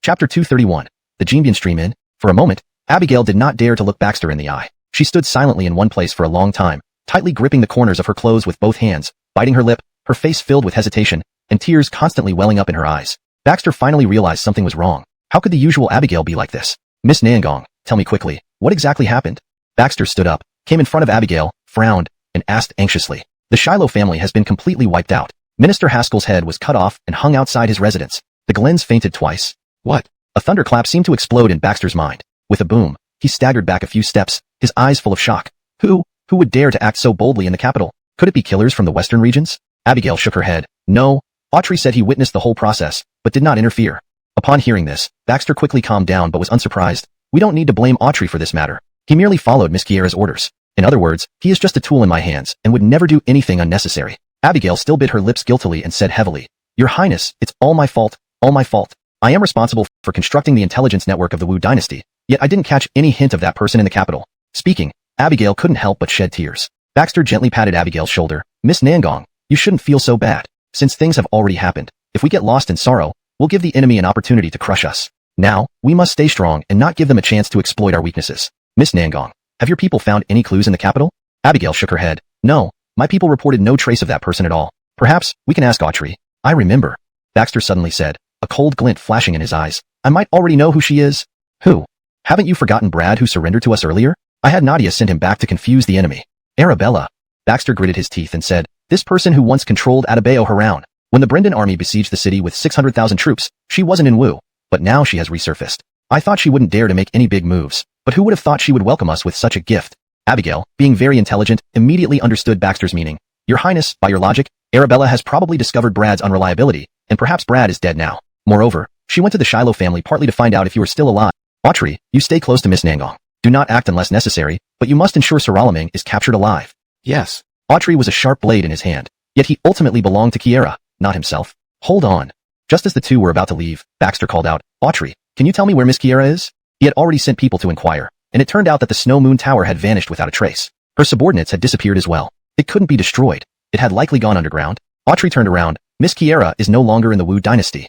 Chapter 231. The Gembian stream in. For a moment, Abigail did not dare to look Baxter in the eye. She stood silently in one place for a long time, tightly gripping the corners of her clothes with both hands, biting her lip, her face filled with hesitation, and tears constantly welling up in her eyes. Baxter finally realized something was wrong. How could the usual Abigail be like this? Miss Nangong, tell me quickly, what exactly happened? Baxter stood up, came in front of Abigail, frowned, and asked anxiously. The Shiloh family has been completely wiped out. Minister Haskell's head was cut off and hung outside his residence. The Glens fainted twice. What? A thunderclap seemed to explode in Baxter's mind. With a boom, he staggered back a few steps, his eyes full of shock. Who would dare to act so boldly in the capital? Could it be killers from the western regions? Abigail shook her head. No. Autry said he witnessed the whole process, but did not interfere. Upon hearing this, Baxter quickly calmed down but was unsurprised. We don't need to blame Autry for this matter. He merely followed Miss Kiera's orders. In other words, he is just a tool in my hands and would never do anything unnecessary. Abigail still bit her lips guiltily and said heavily, Your Highness, it's all my fault, all my fault. I am responsible for constructing the intelligence network of the Wu Dynasty, yet I didn't catch any hint of that person in the capital. Speaking, Abigail couldn't help but shed tears. Baxter gently patted Abigail's shoulder. Miss Nangong, you shouldn't feel so bad. Since things have already happened, if we get lost in sorrow, we'll give the enemy an opportunity to crush us. Now, we must stay strong and not give them a chance to exploit our weaknesses. Miss Nangong, have your people found any clues in the capital? Abigail shook her head. No, my people reported no trace of that person at all. Perhaps, we can ask Autry. I remember. Baxter suddenly said, a cold glint flashing in his eyes. I might already know who she is. Who? Haven't you forgotten Brad who surrendered to us earlier? I had Nadia send him back to confuse the enemy. Arabella. Baxter gritted his teeth and said, this person who once controlled Atabeo Haroun. When the Brendan army besieged the city with 600,000 troops, she wasn't in Wu, but now she has resurfaced. I thought she wouldn't dare to make any big moves, but who would have thought she would welcome us with such a gift? Abigail, being very intelligent, immediately understood Baxter's meaning. Your Highness, by your logic, Arabella has probably discovered Brad's unreliability, and perhaps Brad is dead now. Moreover, she went to the Shiloh family partly to find out if you were still alive. Autry, you stay close to Miss Nangong. Do not act unless necessary, but you must ensure Saralaming is captured alive. Yes. Autry was a sharp blade in his hand, yet he ultimately belonged to Kiera, not himself. Hold on. Just as the two were about to leave, Baxter called out, Autry, can you tell me where Miss Kiera is? He had already sent people to inquire, and it turned out that the Snow Moon Tower had vanished without a trace. Her subordinates had disappeared as well. It couldn't be destroyed. It had likely gone underground. Autry turned around. Miss Kiera is no longer in the Wu Dynasty.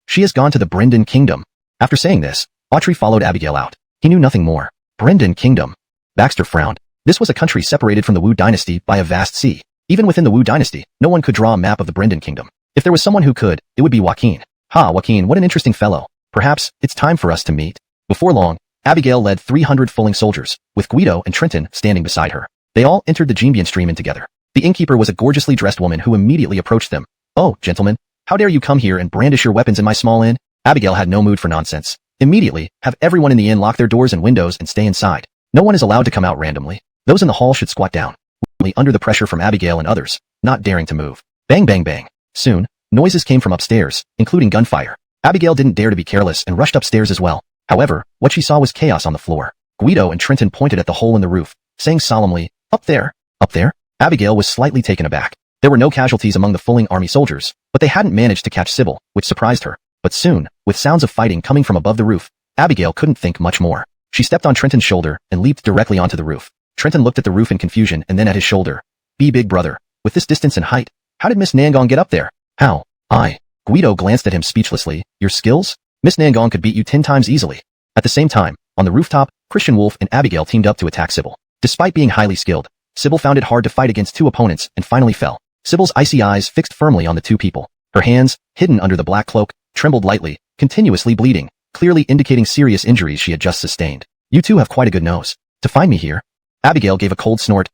She has gone to the Brendan Kingdom. After saying this, Autry followed Abigail out. He knew nothing more. Brendan Kingdom. Baxter frowned. This was a country separated from the Wu Dynasty by a vast sea. Even within the Wu Dynasty, no one could draw a map of the Brendan Kingdom. If there was someone who could, it would be Joaquin. Joaquin, what an interesting fellow. Perhaps, it's time for us to meet. Before long, Abigail led 300 fulling soldiers, with Guido and Trenton standing beside her. They all entered the Gembian stream in together. The innkeeper was a gorgeously dressed woman who immediately approached them. Oh, gentlemen, how dare you come here and brandish your weapons in my small inn? Abigail had no mood for nonsense. Immediately, have everyone in the inn lock their doors and windows and stay inside. No one is allowed to come out randomly. Those in the hall should squat down, under the pressure from Abigail and others, not daring to move. Bang bang bang. Soon, noises came from upstairs, including gunfire. Abigail didn't dare to be careless and rushed upstairs as well. However, what she saw was chaos on the floor. Guido and Trenton pointed at the hole in the roof, saying solemnly, Up there. Up there? Abigail was slightly taken aback. There were no casualties among the fulling army soldiers, but they hadn't managed to catch Sybil, which surprised her. But soon, with sounds of fighting coming from above the roof, Abigail couldn't think much more. She stepped on Trenton's shoulder and leaped directly onto the roof. Trenton looked at the roof in confusion and then at his shoulder. Be big brother. With this distance and height, how did Miss Nangong get up there? How? Guido glanced at him speechlessly. Your skills? Miss Nangong could beat you 10 times easily. At the same time, on the rooftop, Christian Wolf and Abigail teamed up to attack Sybil. Despite being highly skilled, Sybil found it hard to fight against two opponents and finally fell. Sybil's icy eyes fixed firmly on the two people. Her hands, hidden under the black cloak, trembled lightly, continuously bleeding. clearly indicating serious injuries she had just sustained. You two have quite a good nose. To find me here? Abigail gave a cold snort.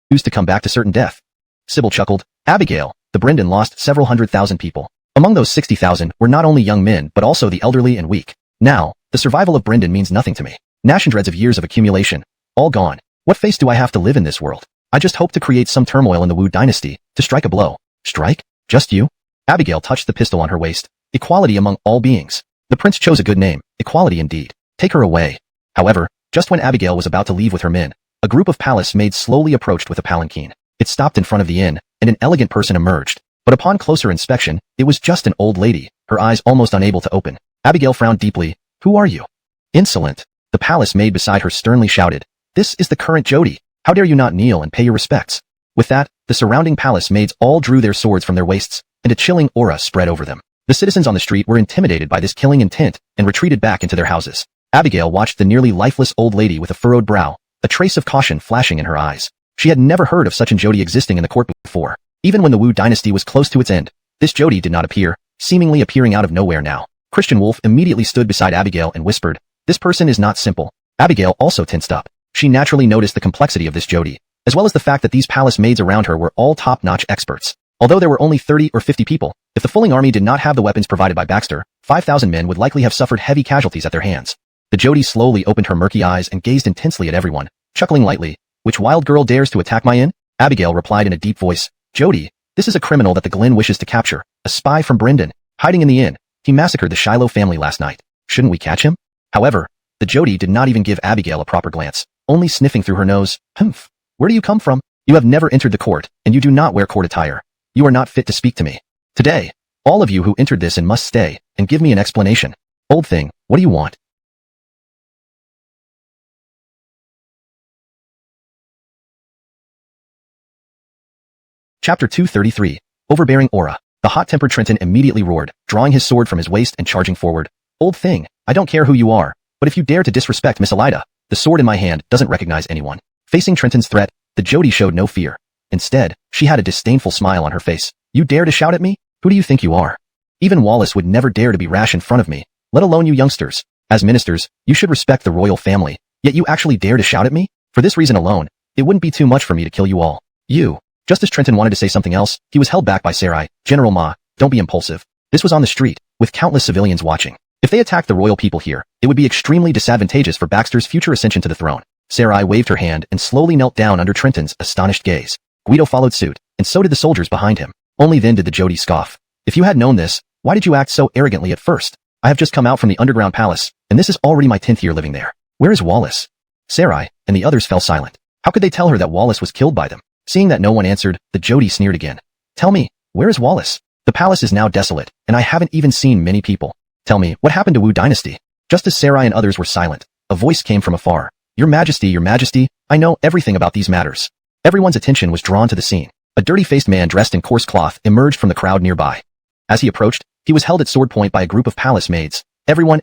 Used to come back to certain death. Sybil chuckled. Abigail, the Brendan lost several 100,000 people. Among those 60,000 were not only young men but also the elderly and weak. Now, the survival of Brendan means nothing to me. Nashendreads of years of accumulation. All gone. What face do I have to live in this world? I just hope to create some turmoil in the Wu Dynasty, to strike a blow. Strike? Just you? Abigail touched the pistol on her waist. Equality among all beings. The prince chose a good name. Equality indeed. Take her away. However, just when Abigail was about to leave with her men, a group of palace maids slowly approached with a palanquin. It stopped in front of the inn, and an elegant person emerged. But upon closer inspection, it was just an old lady, her eyes almost unable to open. Abigail frowned deeply. Who are you? Insolent. The palace maid beside her sternly shouted. This is the current Jody. How dare you not kneel and pay your respects? With that, the surrounding palace maids all drew their swords from their waists, and a chilling aura spread over them. The citizens on the street were intimidated by this killing intent and retreated back into their houses. Abigail watched the nearly lifeless old lady with a furrowed brow, a trace of caution flashing in her eyes. She had never heard of such an Jody existing in the court before. Even when the Wu Dynasty was close to its end, this Jody did not appear, seemingly appearing out of nowhere now. Christian Wolf immediately stood beside Abigail and whispered, this person is not simple. Abigail also tensed up. She naturally noticed the complexity of this Jody, as well as the fact that these palace maids around her were all top-notch experts. Although there were only 30 or 50 people, if the fulling army did not have the weapons provided by Baxter, 5,000 men would likely have suffered heavy casualties at their hands. The Jody slowly opened her murky eyes and gazed intensely at everyone, chuckling lightly. Which wild girl dares to attack my inn? Abigail replied in a deep voice. Jody, this is a criminal that the Glen wishes to capture, a spy from Brendan, hiding in the inn. He massacred the Shiloh family last night. Shouldn't we catch him? However, the Jody did not even give Abigail a proper glance, only sniffing through her nose. Humph. Where do you come from? You have never entered the court, and you do not wear court attire. You are not fit to speak to me. Today, all of you who entered this inn must stay, and give me an explanation. Old thing, what do you want? Chapter 233. Overbearing Aura. The hot-tempered Trenton immediately roared, drawing his sword from his waist and charging forward. Old thing, I don't care who you are, but if you dare to disrespect Miss Elida, the sword in my hand doesn't recognize anyone. Facing Trenton's threat, the Jody showed no fear. Instead, she had a disdainful smile on her face. You dare to shout at me? Who do you think you are? Even Wallace would never dare to be rash in front of me, let alone you youngsters. As ministers, you should respect the royal family, yet you actually dare to shout at me? For this reason alone, it wouldn't be too much for me to kill you all. You. Just as Trenton wanted to say something else, he was held back by Sarai. General Ma, don't be impulsive. This was on the street, with countless civilians watching. If they attacked the royal people here, it would be extremely disadvantageous for Baxter's future ascension to the throne. Sarai waved her hand and slowly knelt down under Trenton's astonished gaze. Guido followed suit, and so did the soldiers behind him. Only then did the Jody scoff. If you had known this, why did you act so arrogantly at first? I have just come out from the underground palace, and this is already my 10th year living there. Where is Wallace? Sarai and the others fell silent. How could they tell her that Wallace was killed by them? Seeing that no one answered, the Jody sneered again. Tell me, where is Wallace? The palace is now desolate, and I haven't even seen many people. Tell me, what happened to Wu Dynasty? Just as Sarai and others were silent, a voice came from afar. Your Majesty, I know everything about these matters. Everyone's attention was drawn to the scene. A dirty-faced man dressed in coarse cloth emerged from the crowd nearby. As he approached, he was held at sword point by a group of palace maids. Everyone,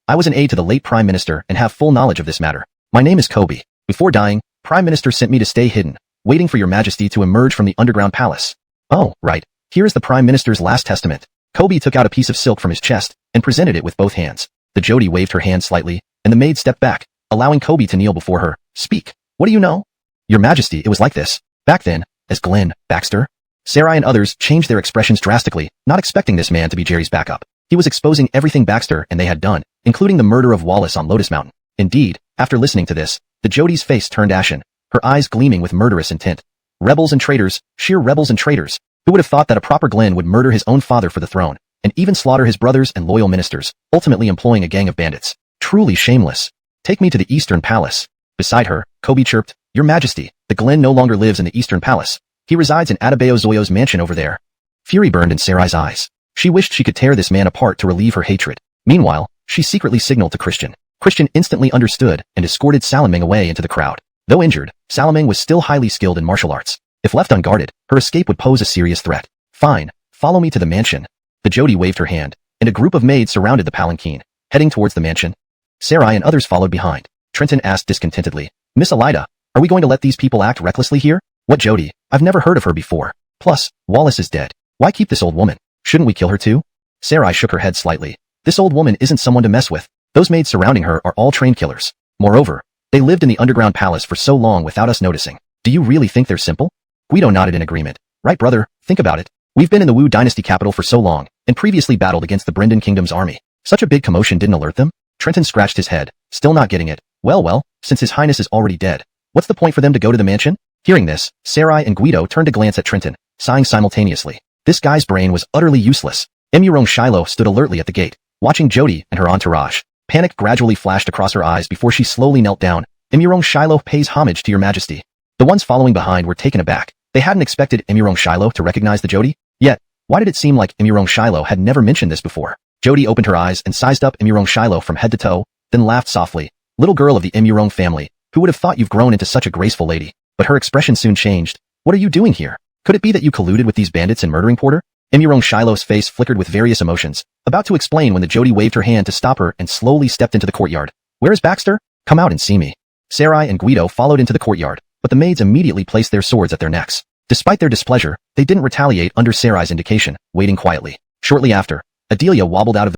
I was an aide to the late Prime Minister and have full knowledge of this matter. My name is Kobe. Before dying, Prime Minister sent me to stay hidden, waiting for your Majesty to emerge from the underground palace. Oh, right. Here is the Prime Minister's last testament. Kobe took out a piece of silk from his chest and presented it with both hands. The Jody waved her hand slightly, and the maid stepped back, allowing Kobe to kneel before her. Speak. What do you know? Your Majesty, it was like this. Back then, as Glenn, Baxter, Sarai and others changed their expressions drastically, not expecting this man to be Jerry's backup. He was exposing everything Baxter and they had done, including the murder of Wallace on Lotus Mountain. Indeed, after listening to this, the Jody's face turned ashen, her eyes gleaming with murderous intent. Rebels and traitors, sheer rebels and traitors. Who would have thought that a proper Glenn would murder his own father for the throne, and even slaughter his brothers and loyal ministers, ultimately employing a gang of bandits? Truly shameless. Take me to the Eastern Palace. Beside her, Kobe chirped, Your Majesty, the Glenn no longer lives in the Eastern Palace. He resides in Adebayo Zoyo's mansion over there. Fury burned in Sarai's eyes. She wished she could tear this man apart to relieve her hatred. Meanwhile, she secretly signaled to Christian. Christian instantly understood and escorted Salameng away into the crowd. Though injured, Salameng was still highly skilled in martial arts. If left unguarded, her escape would pose a serious threat. Fine, follow me to the mansion. The Jody waved her hand, and a group of maids surrounded the palanquin, heading towards the mansion. Sarai and others followed behind. Trenton asked discontentedly, Miss Elida, are we going to let these people act recklessly here? What Jody? I've never heard of her before. Plus, Wallace is dead. Why keep this old woman? Shouldn't we kill her too? Sarai shook her head slightly. This old woman isn't someone to mess with. Those maids surrounding her are all trained killers. Moreover, they lived in the underground palace for so long without us noticing. Do you really think they're simple? Guido nodded in agreement. Right, brother, think about it. We've been in the Wu Dynasty capital for so long, and previously battled against the Brendan Kingdom's army. Such a big commotion didn't alert them? Trenton scratched his head, still not getting it. Well, since His Highness is already dead, what's the point for them to go to the mansion? Hearing this, Sarai and Guido turned to glance at Trenton, sighing simultaneously. This guy's brain was utterly useless. Emurong Shiloh stood alertly at the gate, watching Jody and her entourage. Panic gradually flashed across her eyes before she slowly knelt down. Emurong Shiloh pays homage to your majesty. The ones following behind were taken aback. They hadn't expected Emurong Shiloh to recognize the Jody. Yet, why did it seem like Emurong Shiloh had never mentioned this before? Jody opened her eyes and sized up Emurong Shiloh from head to toe, then laughed softly. Little girl of the Emurong family, who would have thought you've grown into such a graceful lady? But her expression soon changed. What are you doing here? Could it be that you colluded with these bandits in murdering Porter? Emurong Shiloh's face flickered with various emotions, about to explain when the Jody waved her hand to stop her and slowly stepped into the courtyard. Where is Baxter? Come out and see me. Sarai and Guido followed into the courtyard, but the maids immediately placed their swords at their necks. Despite their displeasure, they didn't retaliate under Sarai's indication, waiting quietly. Shortly after, Adelia wobbled out of the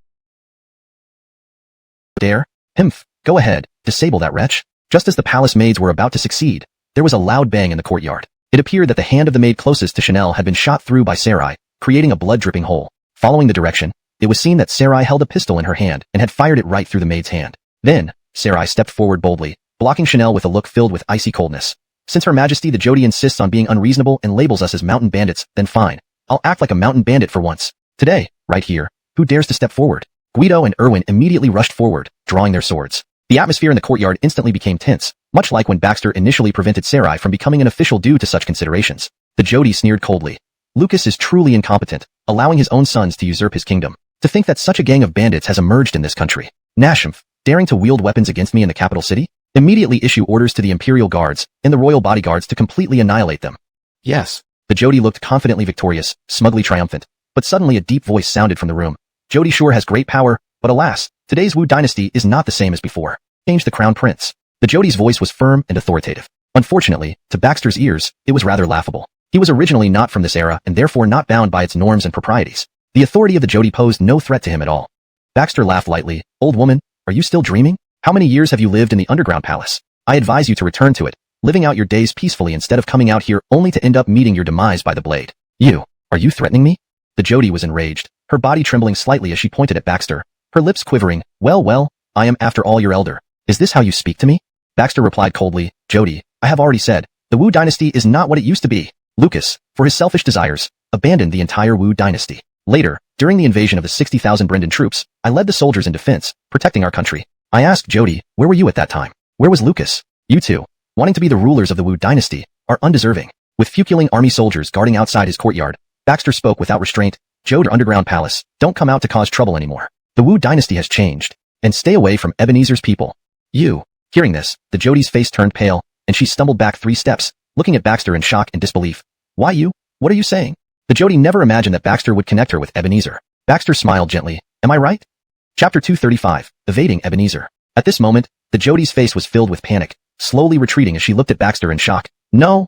dare. Himph, go ahead, disable that wretch. Just as the palace maids were about to succeed, there was a loud bang in the courtyard. It appeared that the hand of the maid closest to Chanel had been shot through by Sarai, creating a blood-dripping hole. Following the direction, it was seen that Sarai held a pistol in her hand and had fired it right through the maid's hand. Then, Sarai stepped forward boldly, blocking Chanel with a look filled with icy coldness. Since Her Majesty the Jody insists on being unreasonable and labels us as mountain bandits, then fine. I'll act like a mountain bandit for once. Today, right here, who dares to step forward? Guido and Erwin immediately rushed forward, drawing their swords. The atmosphere in the courtyard instantly became tense, much like when Baxter initially prevented Sarai from becoming an official due to such considerations. The Jody sneered coldly. Lucas is truly incompetent, allowing his own sons to usurp his kingdom. To think that such a gang of bandits has emerged in this country. Nashimf, daring to wield weapons against me in the capital city? Immediately issue orders to the Imperial Guards and the Royal Bodyguards to completely annihilate them. Yes. The Jody looked confidently victorious, smugly triumphant. But suddenly a deep voice sounded from the room. Jody sure has great power, but alas, today's Wu Dynasty is not the same as before. Change the Crown Prince. The Jody's voice was firm and authoritative. Unfortunately, to Baxter's ears, it was rather laughable. He was originally not from this era and therefore not bound by its norms and proprieties. The authority of the Jody posed no threat to him at all. Baxter laughed lightly. Old woman, are you still dreaming? How many years have you lived in the underground palace? I advise you to return to it, living out your days peacefully instead of coming out here only to end up meeting your demise by the blade. Are you threatening me? The Jody was enraged, her body trembling slightly as she pointed at Baxter, her lips quivering. Well, I am after all your elder. Is this how you speak to me? Baxter replied coldly, Jody, I have already said, the Wu Dynasty is not what it used to be. Lucas, for his selfish desires, abandoned the entire Wu Dynasty. Later, during the invasion of the 60,000 Brendan troops, I led the soldiers in defense, protecting our country. I asked Jody, where were you at that time? Where was Lucas? You two, wanting to be the rulers of the Wu Dynasty, are undeserving. With fueling army soldiers guarding outside his courtyard, Baxter spoke without restraint. Jody, underground palace, don't come out to cause trouble anymore. The Wu Dynasty has changed, and stay away from Ebenezer's people. Hearing this, the Jody's face turned pale, and she stumbled back 3 steps, looking at Baxter in shock and disbelief. Why you? What are you saying? The Jody never imagined that Baxter would connect her with Ebenezer. Baxter smiled gently. Am I right? Chapter 235, Evading Ebenezer. At this moment, the Jody's face was filled with panic, slowly retreating as she looked at Baxter in shock. No,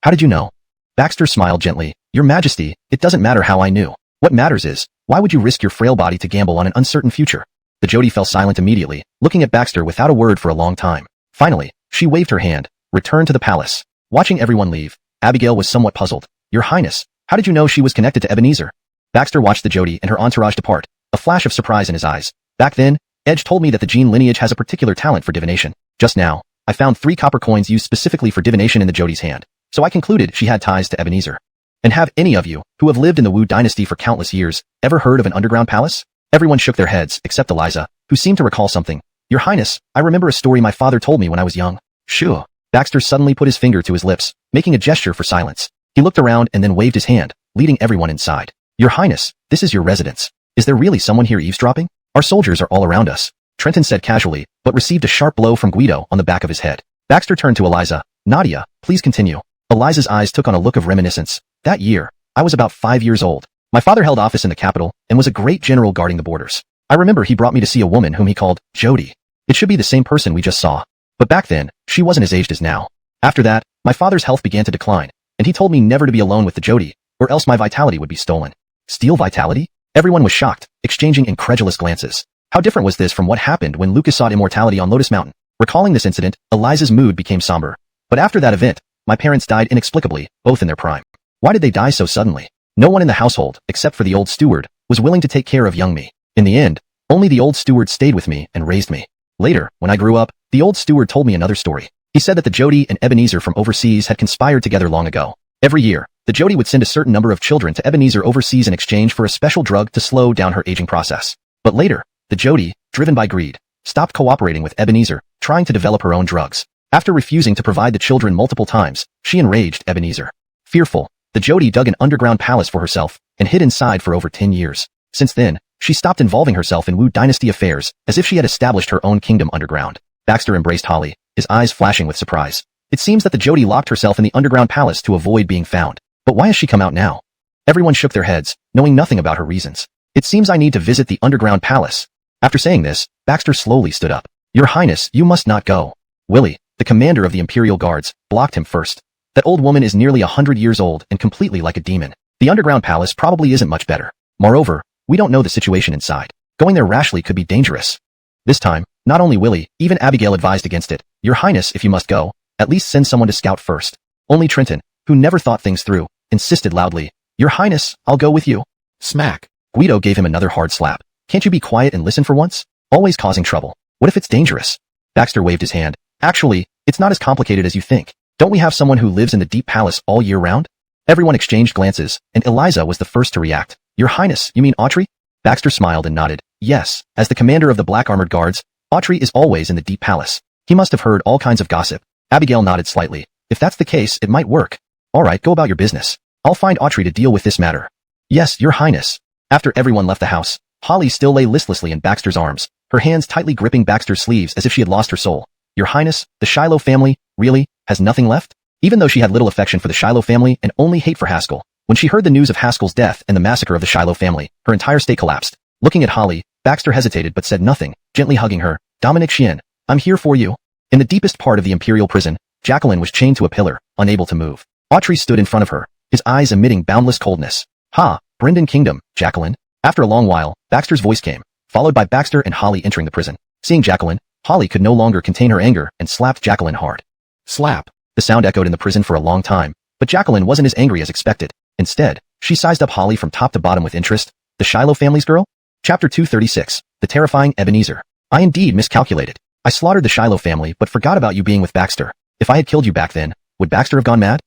how did you know? Baxter smiled gently. Your Majesty, it doesn't matter how I knew. What matters is, why would you risk your frail body to gamble on an uncertain future? The Jody fell silent immediately, looking at Baxter without a word for a long time. Finally, she waved her hand, returned to the palace. Watching everyone leave, Abigail was somewhat puzzled. Your Highness, how did you know she was connected to Ebenezer? Baxter watched the Jody and her entourage depart, a flash of surprise in his eyes. Back then, Edge told me that the Gene lineage has a particular talent for divination. Just now, I found 3 copper coins used specifically for divination in the Jody's hand, so I concluded she had ties to Ebenezer. And have any of you, who have lived in the Wu Dynasty for countless years, ever heard of an underground palace? Everyone shook their heads, except Eliza, who seemed to recall something. Your Highness, I remember a story my father told me when I was young. Shoo. Baxter suddenly put his finger to his lips, making a gesture for silence. He looked around and then waved his hand, leading everyone inside. Your Highness, this is your residence. Is there really someone here eavesdropping? Our soldiers are all around us, Trenton said casually, but received a sharp blow from Guido on the back of his head. Baxter turned to Eliza. Nadia, please continue. Eliza's eyes took on a look of reminiscence. That year, I was about 5 years old. My father held office in the capital and was a great general guarding the borders. I remember he brought me to see a woman whom he called Jody. It should be the same person we just saw. But back then, she wasn't as aged as now. After that, my father's health began to decline, and he told me never to be alone with the Jody, or else my vitality would be stolen. Steal vitality? Everyone was shocked, exchanging incredulous glances. How different was this from what happened when Lucas sought immortality on Lotus Mountain? Recalling this incident, Eliza's mood became somber. But after that event, my parents died inexplicably, both in their prime. Why did they die so suddenly? No one in the household, except for the old steward, was willing to take care of young me. In the end, only the old steward stayed with me and raised me. Later, when I grew up, the old steward told me another story. He said that the Jody and Ebenezer from overseas had conspired together long ago. Every year, the Jody would send a certain number of children to Ebenezer overseas in exchange for a special drug to slow down her aging process. But later, the Jody, driven by greed, stopped cooperating with Ebenezer, trying to develop her own drugs. After refusing to provide the children multiple times, she enraged Ebenezer. Fearful, the Jody dug an underground palace for herself and hid inside for over 10 years. Since then, she stopped involving herself in Wu Dynasty affairs, as if she had established her own kingdom underground. Baxter embraced Holly, his eyes flashing with surprise. It seems that the Jody locked herself in the underground palace to avoid being found. But why has she come out now? Everyone shook their heads, knowing nothing about her reasons. It seems I need to visit the underground palace. After saying this, Baxter slowly stood up. Your Highness, you must not go. Willie, the commander of the Imperial Guards, blocked him first. That old woman is nearly 100 years old and completely like a demon. The underground palace probably isn't much better. Moreover, we don't know the situation inside. Going there rashly could be dangerous. This time, not only Willie, even Abigail advised against it. Your Highness, if you must go, at least send someone to scout first. Only Trenton, who never thought things through, insisted loudly. Your Highness, I'll go with you. Smack. Guido gave him another hard slap. Can't you be quiet and listen for once? Always causing trouble. What if it's dangerous? Baxter waved his hand. Actually, it's not as complicated as you think. Don't we have someone who lives in the deep palace all year round? Everyone exchanged glances, and Eliza was the first to react. Your Highness, you mean Autry? Baxter smiled and nodded. Yes, as the commander of the Black Armored Guards, Autry is always in the deep palace. He must have heard all kinds of gossip. Abigail nodded slightly. If that's the case, it might work. All right, go about your business. I'll find Autry to deal with this matter. Yes, Your Highness. After everyone left the house, Holly still lay listlessly in Baxter's arms, her hands tightly gripping Baxter's sleeves as if she had lost her soul. Your Highness, the Shiloh family, really, has nothing left? Even though she had little affection for the Shiloh family and only hate for Haskell, when she heard the news of Haskell's death and the massacre of the Shiloh family, her entire state collapsed. Looking at Holly, Baxter hesitated but said nothing, gently hugging her. Dominic Chien, I'm here for you. In the deepest part of the Imperial prison, Jacqueline was chained to a pillar, unable to move. Autry stood in front of her, his eyes emitting boundless coldness. Ha, Brendan Kingdom, Jacqueline. After a long while, Baxter's voice came, followed by Baxter and Holly entering the prison. Seeing Jacqueline, Holly could no longer contain her anger and slapped Jacqueline hard. Slap. The sound echoed in the prison for a long time, but Jacqueline wasn't as angry as expected. Instead, she sized up Holly from top to bottom with interest. The Shiloh family's girl? Chapter 236, The Terrifying Ebenezer. I indeed miscalculated. I slaughtered the Shiloh family but forgot about you being with Baxter. If I had killed you back then, would Baxter have gone mad?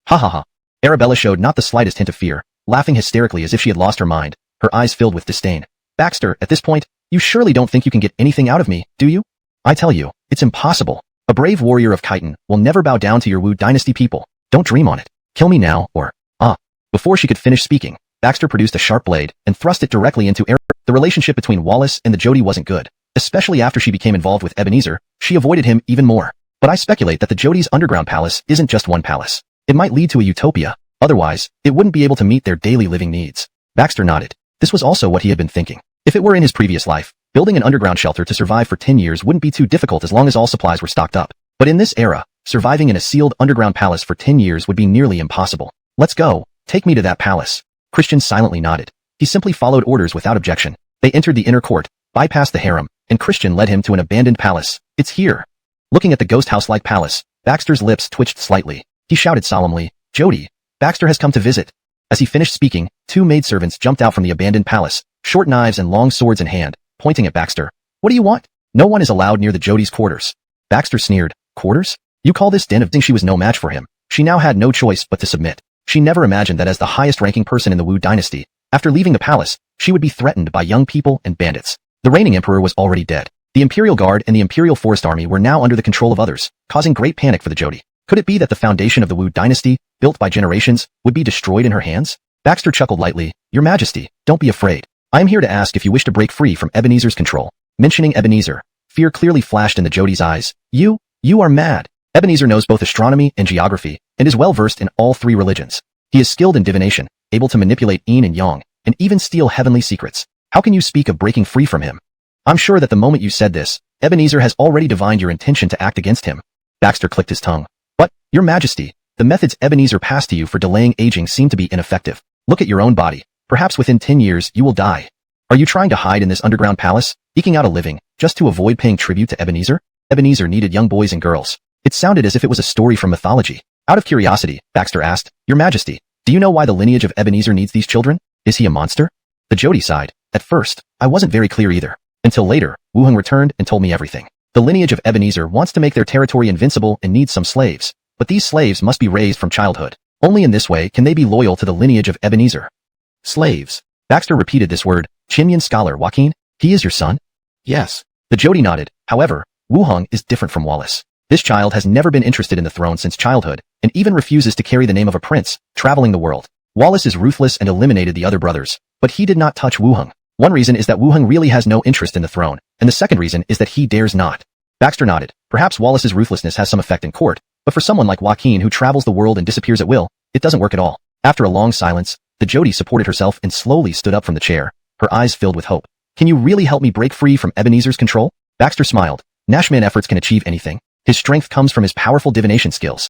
Ha ha ha. Arabella showed not the slightest hint of fear, laughing hysterically as if she had lost her mind, her eyes filled with disdain. Baxter, at this point, you surely don't think you can get anything out of me, do you? I tell you, it's impossible. A brave warrior of Khitan will never bow down to your Wu Dynasty people. Don't dream on it. Kill me now, or, Before she could finish speaking, Baxter produced a sharp blade and thrust it directly into Arabella. The relationship between Wallace and the Jody wasn't good. Especially after she became involved with Ebenezer, she avoided him even more. But I speculate that the Jody's underground palace isn't just one palace. It might lead to a utopia. Otherwise, it wouldn't be able to meet their daily living needs. Baxter nodded. This was also what he had been thinking. If it were in his previous life, building an underground shelter to survive for 10 years wouldn't be too difficult as long as all supplies were stocked up. But in this era, surviving in a sealed underground palace for 10 years would be nearly impossible. Let's go. Take me to that palace. Christian silently nodded. He simply followed orders without objection. They entered the inner court, bypassed the harem, and Christian led him to an abandoned palace. It's here. Looking at the ghost house-like palace, Baxter's lips twitched slightly. He shouted solemnly, Jody, Baxter has come to visit. As he finished speaking, two maidservants jumped out from the abandoned palace, short knives and long swords in hand, pointing at Baxter. What do you want? No one is allowed near the Jody's quarters. Baxter sneered. Quarters? You call this den of things? She was no match for him. She now had no choice but to submit. She never imagined that as the highest-ranking person in the Wu Dynasty, after leaving the palace, she would be threatened by young people and bandits. The reigning emperor was already dead. The Imperial Guard and the Imperial Forest Army were now under the control of others, causing great panic for the Jody. Could it be that the foundation of the Wu Dynasty, built by generations, would be destroyed in her hands? Baxter chuckled lightly. Your Majesty, don't be afraid. I am here to ask if you wish to break free from Ebenezer's control. Mentioning Ebenezer, fear clearly flashed in the Jody's eyes. You are mad. Ebenezer knows both astronomy and geography, and is well-versed in all three religions. He is skilled in divination, able to manipulate yin and yang, and even steal heavenly secrets. How can you speak of breaking free from him? I'm sure that the moment you said this, Ebenezer has already divined your intention to act against him. Baxter clicked his tongue. But, Your Majesty, the methods Ebenezer passed to you for delaying aging seem to be ineffective. Look at your own body. Perhaps within 10 years you will die. Are you trying to hide in this underground palace, eking out a living, just to avoid paying tribute to Ebenezer? Ebenezer needed young boys and girls. It sounded as if it was a story from mythology. Out of curiosity, Baxter asked, Your Majesty, do you know why the lineage of Ebenezer needs these children? Is he a monster? The Jody sighed. At first, I wasn't very clear either. Until later, Wu Heng returned and told me everything. The lineage of Ebenezer wants to make their territory invincible and needs some slaves. But these slaves must be raised from childhood. Only in this way can they be loyal to the lineage of Ebenezer. Slaves. Baxter repeated this word. Chinyan scholar Joaquin, he is your son? Yes. The Jody nodded. However, Wu Heng is different from Wallace. This child has never been interested in the throne since childhood, and even refuses to carry the name of a prince, traveling the world. Wallace is ruthless and eliminated the other brothers, but he did not touch Wu Heng. One reason is that Wu Heng really has no interest in the throne, and the second reason is that he dares not. Baxter nodded. Perhaps Wallace's ruthlessness has some effect in court, but for someone like Joaquin who travels the world and disappears at will, it doesn't work at all. After a long silence, the Jody supported herself and slowly stood up from the chair, her eyes filled with hope. Can you really help me break free from Ebenezer's control? Baxter smiled. Nashman efforts can achieve anything. His strength comes from his powerful divination skills.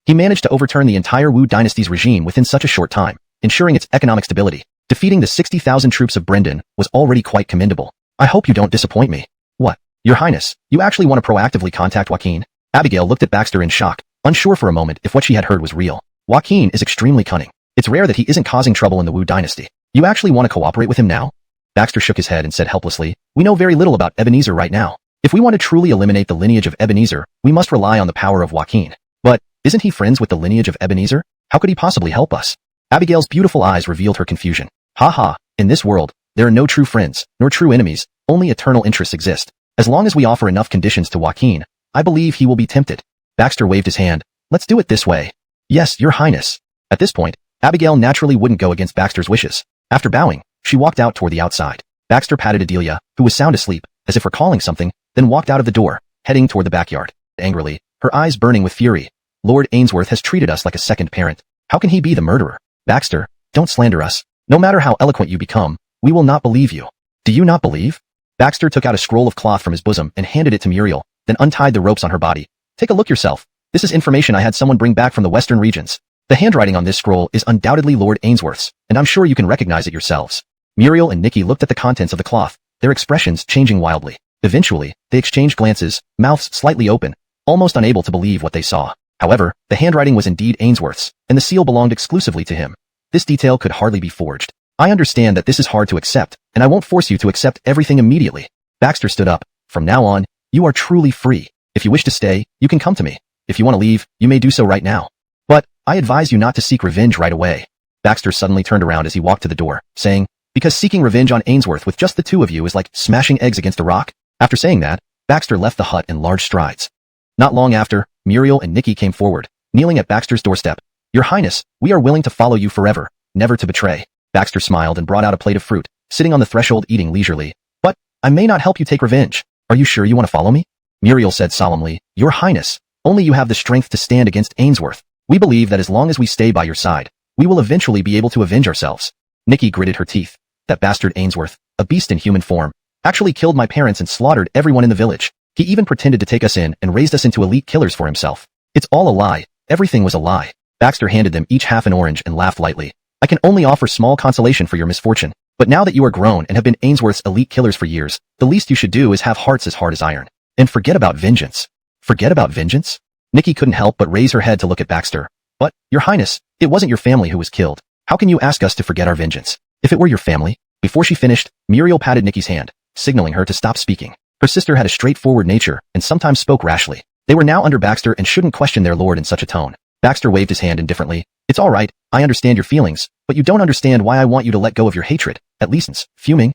He managed to overturn the entire Wu Dynasty's regime within such a short time, ensuring its economic stability. Defeating the 60,000 troops of Brendan was already quite commendable. I hope you don't disappoint me. What? Your Highness, you actually want to proactively contact Joaquin? Abigail looked at Baxter in shock, unsure for a moment if what she had heard was real. Joaquin is extremely cunning. It's rare that he isn't causing trouble in the Wu Dynasty. You actually want to cooperate with him now? Baxter shook his head and said helplessly, We know very little about Ebenezer right now. If we want to truly eliminate the lineage of Ebenezer, we must rely on the power of Joaquin. But, isn't he friends with the lineage of Ebenezer? How could he possibly help us? Abigail's beautiful eyes revealed her confusion. Ha, in this world, there are no true friends, nor true enemies, only eternal interests exist. As long as we offer enough conditions to Joaquin, I believe he will be tempted. Baxter waved his hand. Let's do it this way. Yes, Your Highness. At this point, Abigail naturally wouldn't go against Baxter's wishes. After bowing, she walked out toward the outside. Baxter patted Adelia, who was sound asleep, as if recalling something, then walked out of the door, heading toward the backyard. Angrily, her eyes burning with fury. Lord Ainsworth has treated us like a second parent. How can he be the murderer? Baxter, don't slander us. No matter how eloquent you become, we will not believe you. Do you not believe? Baxter took out a scroll of cloth from his bosom and handed it to Muriel, then untied the ropes on her body. Take a look yourself. This is information I had someone bring back from the western regions. The handwriting on this scroll is undoubtedly Lord Ainsworth's, and I'm sure you can recognize it yourselves. Muriel and Nikki looked at the contents of the cloth, their expressions changing wildly. Eventually, they exchanged glances, mouths slightly open, almost unable to believe what they saw. However, the handwriting was indeed Ainsworth's, and the seal belonged exclusively to him. This detail could hardly be forged. I understand that this is hard to accept, and I won't force you to accept everything immediately. Baxter stood up. From now on, you are truly free. If you wish to stay, you can come to me. If you want to leave, you may do so right now. But, I advise you not to seek revenge right away. Baxter suddenly turned around as he walked to the door, saying, Because seeking revenge on Ainsworth with just the two of you is like smashing eggs against a rock. After saying that, Baxter left the hut in large strides. Not long after, Muriel and Nikki came forward, kneeling at Baxter's doorstep. Your Highness, we are willing to follow you forever, never to betray. Baxter smiled and brought out a plate of fruit, sitting on the threshold eating leisurely. But, I may not help you take revenge. Are you sure you want to follow me? Muriel said solemnly, Your Highness, only you have the strength to stand against Ainsworth. We believe that as long as we stay by your side, we will eventually be able to avenge ourselves. Nikki gritted her teeth. That bastard Ainsworth, a beast in human form, actually killed my parents and slaughtered everyone in the village. He even pretended to take us in and raised us into elite killers for himself. It's all a lie. Everything was a lie. Baxter handed them each half an orange and laughed lightly. I can only offer small consolation for your misfortune. But now that you are grown and have been Ainsworth's elite killers for years, the least you should do is have hearts as hard as iron. And forget about vengeance. Forget about vengeance? Nikki couldn't help but raise her head to look at Baxter. But, Your Highness, it wasn't your family who was killed. How can you ask us to forget our vengeance? If it were your family? Before she finished, Muriel patted Nikki's hand, signaling her to stop speaking. Her sister had a straightforward nature and sometimes spoke rashly. They were now under Baxter and shouldn't question their lord in such a tone. Baxter waved his hand indifferently. It's all right, I understand your feelings, but you don't understand why I want you to let go of your hatred, at least, fuming.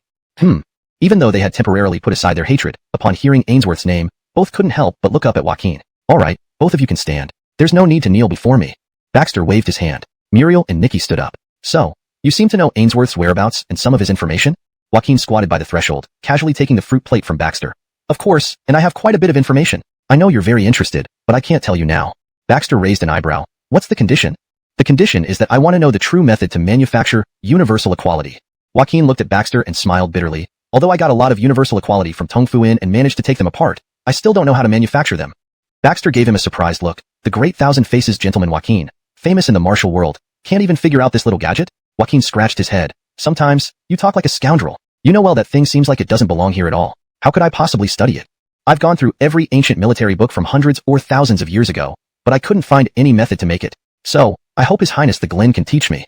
Even though they had temporarily put aside their hatred, upon hearing Ainsworth's name, both couldn't help but look up at Joaquin. All right, both of you can stand. There's no need to kneel before me. Baxter waved his hand. Muriel and Nikki stood up. So, you seem to know Ainsworth's whereabouts and some of his information? Joaquin squatted by the threshold, casually taking the fruit plate from Baxter. Of course, and I have quite a bit of information. I know you're very interested, but I can't tell you now. Baxter raised an eyebrow. What's the condition? The condition is that I want to know the true method to manufacture universal equality. Joaquin looked at Baxter and smiled bitterly. Although I got a lot of universal equality from Tung Fu In and managed to take them apart, I still don't know how to manufacture them. Baxter gave him a surprised look. The great thousand-faces gentleman Joaquin, famous in the martial world, can't even figure out this little gadget? Joaquin scratched his head. Sometimes, you talk like a scoundrel. You know well that thing seems like it doesn't belong here at all. How could I possibly study it? I've gone through every ancient military book from hundreds or thousands of years ago, but I couldn't find any method to make it. So, I hope His Highness the Glen can teach me.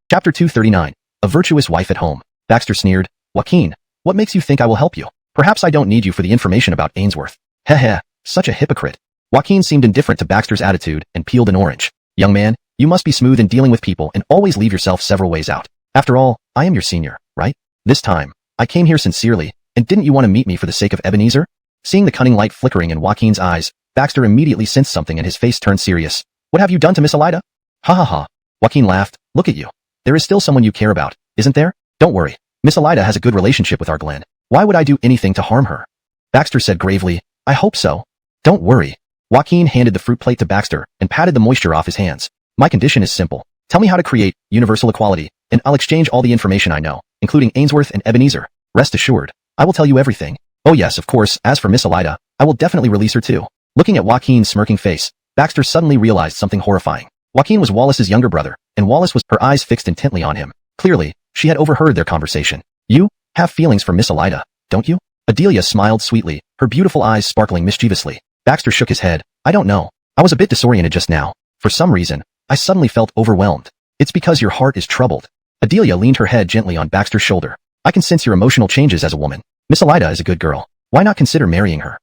Chapter 239. A Virtuous Wife at Home. Baxter sneered. Joaquin, what makes you think I will help you? Perhaps I don't need you for the information about Ainsworth. Heh, such a hypocrite. Joaquin seemed indifferent to Baxter's attitude and peeled an orange. Young man, you must be smooth in dealing with people and always leave yourself several ways out. After all, I am your senior, right? This time, I came here sincerely, and didn't you want to meet me for the sake of Ebenezer? Seeing the cunning light flickering in Joaquin's eyes, Baxter immediately sensed something and his face turned serious. What have you done to Miss Elida? Ha ha ha. Joaquin laughed. Look at you. There is still someone you care about, isn't there? Don't worry. Miss Elida has a good relationship with our Glen. Why would I do anything to harm her? Baxter said gravely. I hope so. Don't worry. Joaquin handed the fruit plate to Baxter and patted the moisture off his hands. My condition is simple. Tell me how to create universal equality, and I'll exchange all the information I know, including Ainsworth and Ebenezer. Rest assured, I will tell you everything. Oh yes, of course, as for Miss Elida, I will definitely release her too. Looking at Joaquin's smirking face, Baxter suddenly realized something horrifying. Joaquin was Wallace's younger brother, and Wallace was her eyes fixed intently on him. Clearly, she had overheard their conversation. You have feelings for Miss Elida, don't you? Adelia smiled sweetly, her beautiful eyes sparkling mischievously. Baxter shook his head. I don't know. I was a bit disoriented just now. For some reason, I suddenly felt overwhelmed. It's because your heart is troubled. Adelia leaned her head gently on Baxter's shoulder. I can sense your emotional changes as a woman. Miss Elida is a good girl. Why not consider marrying her?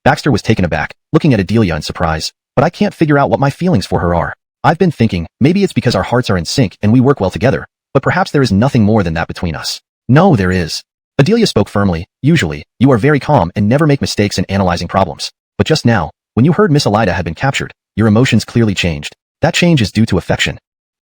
Baxter was taken aback, looking at Adelia in surprise. But I can't figure out what my feelings for her are. I've been thinking, maybe it's because our hearts are in sync and we work well together. But perhaps there is nothing more than that between us. No, there is. Adelia spoke firmly. Usually, you are very calm and never make mistakes in analyzing problems. But just now, when you heard Miss Elida had been captured, your emotions clearly changed. That change is due to affection.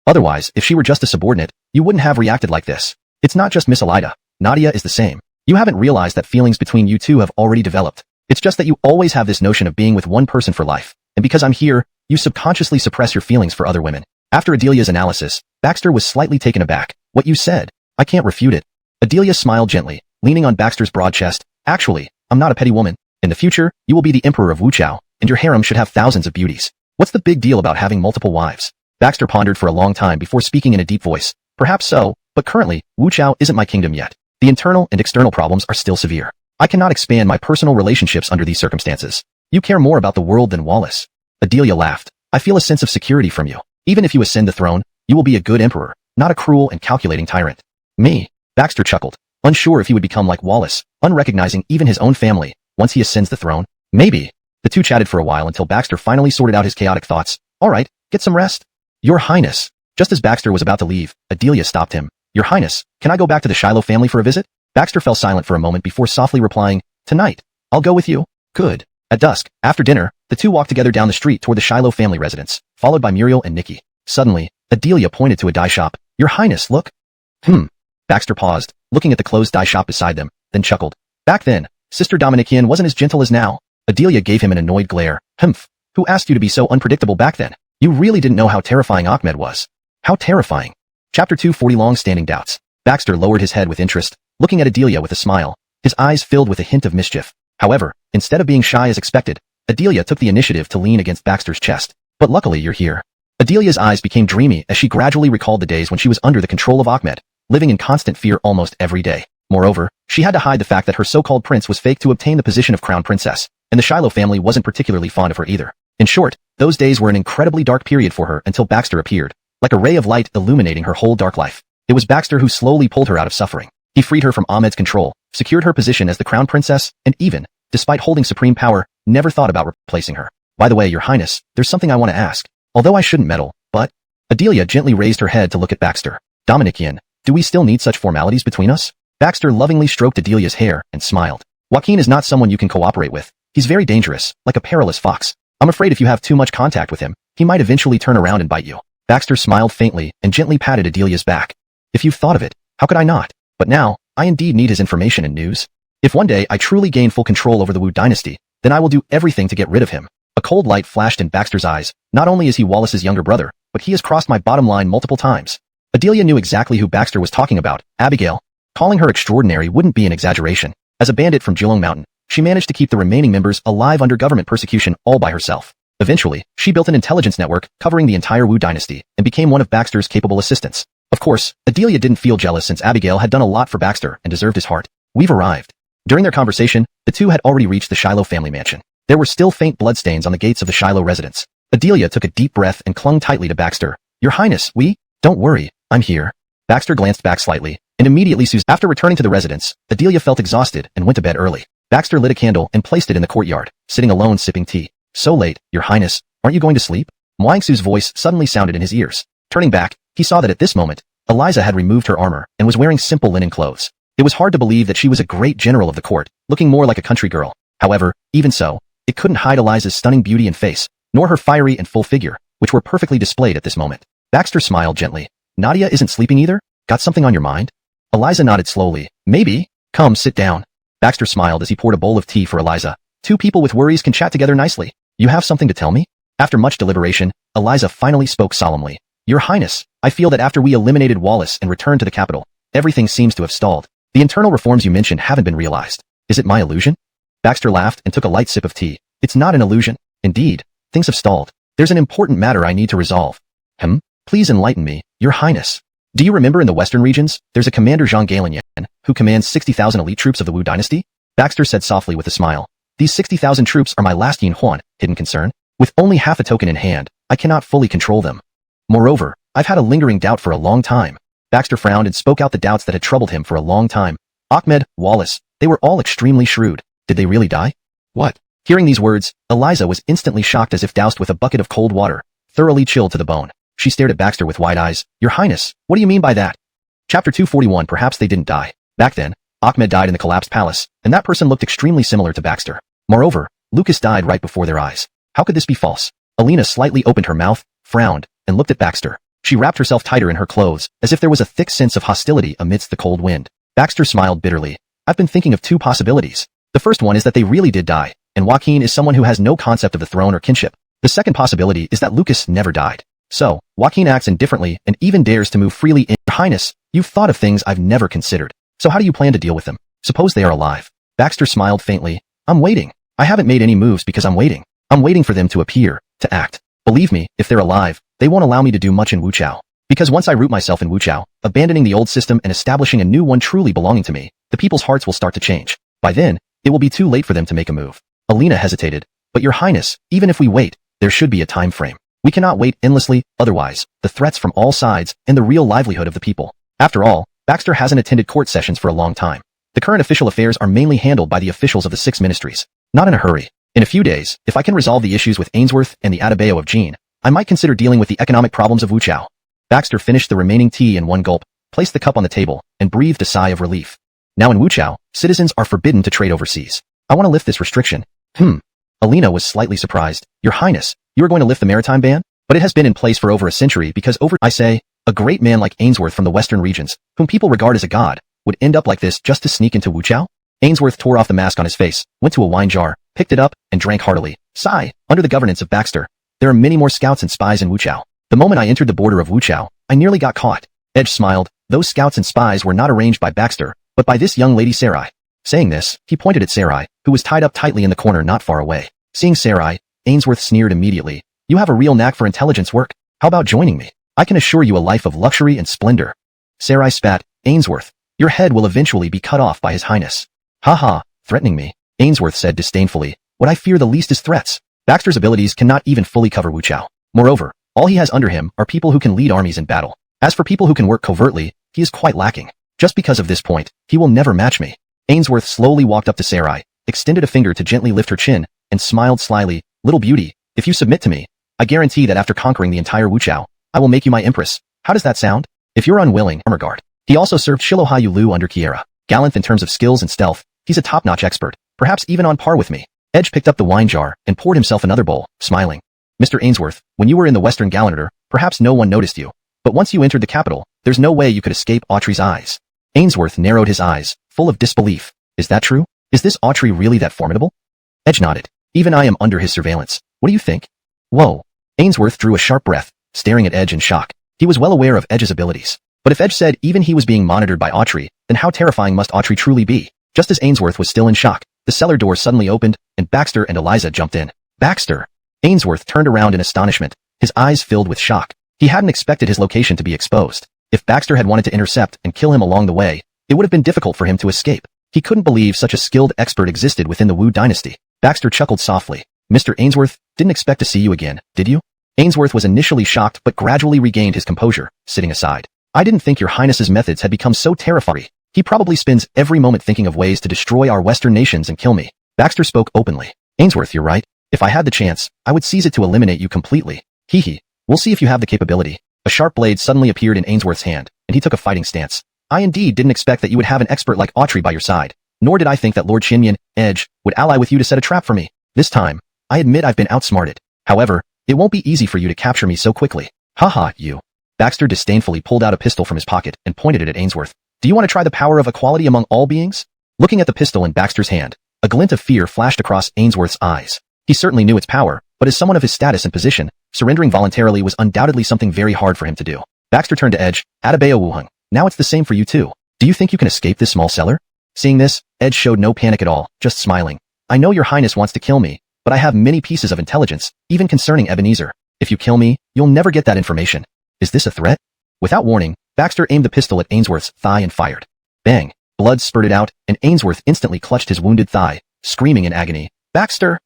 Otherwise, if she were just a subordinate, you wouldn't have reacted like this. It's not just Miss Elida. Nadia is the same. You haven't realized that feelings between you two have already developed. It's just that you always have this notion of being with one person for life. And because I'm here, you subconsciously suppress your feelings for other women. After Adelia's analysis, Baxter was slightly taken aback. What you said, I can't refute it. Adelia smiled gently, leaning on Baxter's broad chest. Actually, I'm not a petty woman. In the future, you will be the emperor of Wu Chao, and your harem should have thousands of beauties. What's the big deal about having multiple wives? Baxter pondered for a long time before speaking in a deep voice. Perhaps so, but currently, Wu Chao isn't my kingdom yet. The internal and external problems are still severe. I cannot expand my personal relationships under these circumstances. You care more about the world than Wallace. Adelia laughed. I feel a sense of security from you. Even if you ascend the throne, you will be a good emperor, not a cruel and calculating tyrant. Me? Baxter chuckled, unsure if he would become like Wallace, unrecognizing even his own family, once he ascends the throne. Maybe. The two chatted for a while until Baxter finally sorted out his chaotic thoughts. All right, get some rest. Your Highness. Just as Baxter was about to leave, Adelia stopped him. Your Highness, can I go back to the Shiloh family for a visit? Baxter fell silent for a moment before softly replying, Tonight. I'll go with you. Good. At dusk, after dinner, the two walked together down the street toward the Shiloh family residence, followed by Muriel and Nikki. Suddenly, Adelia pointed to a dye shop. Your Highness, look. Baxter paused, looking at the closed dye shop beside them, then chuckled. Back then, Sister Dominikian wasn't as gentle as now. Adelia gave him an annoyed glare. Who asked you to be so unpredictable back then? You really didn't know how terrifying Ahmed was. How terrifying. Chapter 240 Long-Standing Doubts. Baxter lowered his head with interest, looking at Adelia with a smile, his eyes filled with a hint of mischief. However, instead of being shy as expected, Adelia took the initiative to lean against Baxter's chest. But luckily you're here. Adelia's eyes became dreamy as she gradually recalled the days when she was under the control of Ahmed, living in constant fear almost every day. Moreover, she had to hide the fact that her so-called prince was fake to obtain the position of crown princess, and the Shiloh family wasn't particularly fond of her either. In short, those days were an incredibly dark period for her until Baxter appeared, like a ray of light illuminating her whole dark life. It was Baxter who slowly pulled her out of suffering. He freed her from Ahmed's control, secured her position as the crown princess, and even, despite holding supreme power, never thought about replacing her. By the way, Your Highness, there's something I want to ask. Although I shouldn't meddle, but... Adelia gently raised her head to look at Baxter. Dominikian, do we still need such formalities between us? Baxter lovingly stroked Adelia's hair and smiled. Joaquin is not someone you can cooperate with. He's very dangerous, like a perilous fox. I'm afraid if you have too much contact with him, he might eventually turn around and bite you. Baxter smiled faintly and gently patted Adelia's back. If you've thought of it, how could I not? But now, I indeed need his information and news. If one day I truly gain full control over the Wu Dynasty, then I will do everything to get rid of him. A cold light flashed in Baxter's eyes. Not only is he Wallace's younger brother, but he has crossed my bottom line multiple times. Adelia knew exactly who Baxter was talking about, Abigail. Calling her extraordinary wouldn't be an exaggeration. As a bandit from Jilong Mountain, she managed to keep the remaining members alive under government persecution all by herself. Eventually, she built an intelligence network covering the entire Wu Dynasty and became one of Baxter's capable assistants. Of course, Adelia didn't feel jealous since Abigail had done a lot for Baxter and deserved his heart. We've arrived. During their conversation, the two had already reached the Shiloh family mansion. There were still faint bloodstains on the gates of the Shiloh residence. Adelia took a deep breath and clung tightly to Baxter. Your Highness, don't worry, I'm here. Baxter glanced back slightly, and immediately After returning to the residence, Adelia felt exhausted and went to bed early. Baxter lit a candle and placed it in the courtyard, sitting alone sipping tea. So late, Your Highness, aren't you going to sleep? Muangsu's voice suddenly sounded in his ears. Turning back, he saw that at this moment, Eliza had removed her armor and was wearing simple linen clothes. It was hard to believe that she was a great general of the court, looking more like a country girl. However, even so, it couldn't hide Eliza's stunning beauty and face, nor her fiery and full figure, which were perfectly displayed at this moment. Baxter smiled gently. Nadia isn't sleeping either? Got something on your mind? Eliza nodded slowly. Maybe. Come, sit down. Baxter smiled as he poured a bowl of tea for Eliza. Two people with worries can chat together nicely. You have something to tell me? After much deliberation, Eliza finally spoke solemnly. Your Highness, I feel that after we eliminated Wallace and returned to the capital, everything seems to have stalled. The internal reforms you mentioned haven't been realized. Is it my illusion? Baxter laughed and took a light sip of tea. It's not an illusion. Indeed, things have stalled. There's an important matter I need to resolve. Please enlighten me, Your Highness. Do you remember in the western regions, there's a commander Zhang Galinyan, who commands 60,000 elite troops of the Wu Dynasty? Baxter said softly with a smile. These 60,000 troops are my last Yin Huan, hidden concern. With only half a token in hand, I cannot fully control them. Moreover, I've had a lingering doubt for a long time. Baxter frowned and spoke out the doubts that had troubled him for a long time. Ahmed, Wallace, they were all extremely shrewd. Did they really die? What? Hearing these words, Eliza was instantly shocked as if doused with a bucket of cold water, thoroughly chilled to the bone. She stared at Baxter with wide eyes. Your Highness, what do you mean by that? Chapter 241. Perhaps they didn't die. Back then, Ahmed died in the collapsed palace, and that person looked extremely similar to Baxter. Moreover, Lucas died right before their eyes. How could this be false? Alina slightly opened her mouth, frowned, and looked at Baxter. She wrapped herself tighter in her clothes, as if there was a thick sense of hostility amidst the cold wind. Baxter smiled bitterly. I've been thinking of two possibilities. The first one is that they really did die, and Joaquin is someone who has no concept of the throne or kinship. The second possibility is that Lucas never died. So, Joaquin acts indifferently and even dares to move freely in. Your Highness, you've thought of things I've never considered. So how do you plan to deal with them? Suppose they are alive. Baxter smiled faintly. I'm waiting. I haven't made any moves because I'm waiting. I'm waiting for them to appear, to act. Believe me, if they're alive, they won't allow me to do much in Wuchao. Because once I root myself in Wuchao, abandoning the old system and establishing a new one truly belonging to me, the people's hearts will start to change. By then, it will be too late for them to make a move. Alina hesitated. But Your Highness, even if we wait, there should be a time frame. We cannot wait endlessly, otherwise, the threats from all sides and the real livelihood of the people. After all, Baxter hasn't attended court sessions for a long time. The current official affairs are mainly handled by the officials of the 6 ministries. Not in a hurry. In a few days, if I can resolve the issues with Ainsworth and the Adebayo of Jean, I might consider dealing with the economic problems of Wuchao. Baxter finished the remaining tea in one gulp, placed the cup on the table, and breathed a sigh of relief. Now in Wuchao, citizens are forbidden to trade overseas. I want to lift this restriction. Alina was slightly surprised. Your Highness, you are going to lift the maritime ban? But it has been in place for over a century because a great man like Ainsworth from the western regions, whom people regard as a god, would end up like this just to sneak into Wuchao? Ainsworth tore off the mask on his face, went to a wine jar, picked it up, and drank heartily. Sigh, under the governance of Baxter, there are many more scouts and spies in Wuchao. The moment I entered the border of Wuchao, I nearly got caught. Edge smiled. Those scouts and spies were not arranged by Baxter, but by this young lady Sarai. Saying this, he pointed at Sarai, who was tied up tightly in the corner not far away. Seeing Sarai, Ainsworth sneered immediately. You have a real knack for intelligence work. How about joining me? I can assure you a life of luxury and splendor. Sarai spat. Ainsworth, your head will eventually be cut off by His Highness. Ha, threatening me. Ainsworth said disdainfully. What I fear the least is threats. Baxter's abilities cannot even fully cover Wuchao. Moreover, all he has under him are people who can lead armies in battle. As for people who can work covertly, he is quite lacking. Just because of this point, he will never match me. Ainsworth slowly walked up to Sarai, extended a finger to gently lift her chin, and smiled slyly. Little beauty, if you submit to me, I guarantee that after conquering the entire Wuchao, I will make you my empress. How does that sound? If you're unwilling, armor guard. He also served Shilohai Yulu under Kiera. Gallant in terms of skills and stealth, he's a top-notch expert, perhaps even on par with me. Edge picked up the wine jar and poured himself another bowl, smiling. Mr. Ainsworth, when you were in the Western Galanter, perhaps no one noticed you. But once you entered the capital, there's no way you could escape Autry's eyes. Ainsworth narrowed his eyes, full of disbelief. Is that true? Is this Autry really that formidable? Edge nodded. Even I am under his surveillance. What do you think? Whoa. Ainsworth drew a sharp breath, staring at Edge in shock. He was well aware of Edge's abilities. But if Edge said even he was being monitored by Autry, then how terrifying must Autry truly be? Just as Ainsworth was still in shock, the cellar door suddenly opened, and Baxter and Eliza jumped in. Baxter! Ainsworth turned around in astonishment, his eyes filled with shock. He hadn't expected his location to be exposed. If Baxter had wanted to intercept and kill him along the way, it would have been difficult for him to escape. He couldn't believe such a skilled expert existed within the Wu Dynasty. Baxter chuckled softly. Mr. Ainsworth, didn't expect to see you again, did you? Ainsworth was initially shocked but gradually regained his composure, sitting aside. I didn't think your highness's methods had become so terrifying. He probably spends every moment thinking of ways to destroy our Western nations and kill me. Baxter spoke openly. Ainsworth, you're right. If I had the chance, I would seize it to eliminate you completely. Hee hee. We'll see if you have the capability. A sharp blade suddenly appeared in Ainsworth's hand, and he took a fighting stance. I indeed didn't expect that you would have an expert like Autry by your side. Nor did I think that Lord Xinyan, Edge, would ally with you to set a trap for me. This time, I admit I've been outsmarted. However, it won't be easy for you to capture me so quickly. Haha, you. Baxter disdainfully pulled out a pistol from his pocket and pointed it at Ainsworth. Do you want to try the power of equality among all beings? Looking at the pistol in Baxter's hand, a glint of fear flashed across Ainsworth's eyes. He certainly knew its power, but as someone of his status and position, surrendering voluntarily was undoubtedly something very hard for him to do. Baxter turned to Edge. Atabeo Wuheng. Now it's the same for you too. Do you think you can escape this small cellar? Seeing this, Edge showed no panic at all, just smiling. I know your highness wants to kill me, but I have many pieces of intelligence, even concerning Ebenezer. If you kill me, you'll never get that information. Is this a threat? Without warning, Baxter aimed the pistol at Ainsworth's thigh and fired. Bang! Blood spurted out, and Ainsworth instantly clutched his wounded thigh, screaming in agony. Baxter!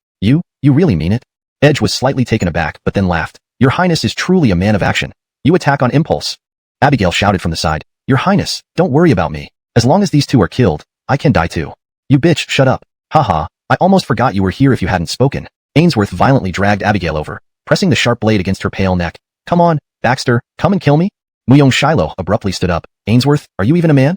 You really mean it? Edge was slightly taken aback, but then laughed. Your highness is truly a man of action. You attack on impulse. Abigail shouted from the side. Your highness, don't worry about me. As long as these two are killed, I can die too. You bitch, shut up. Haha, I almost forgot you were here if you hadn't spoken. Ainsworth violently dragged Abigail over, pressing the sharp blade against her pale neck. Come on, Baxter, come and kill me? Muyong Shiloh abruptly stood up. Ainsworth, are you even a man?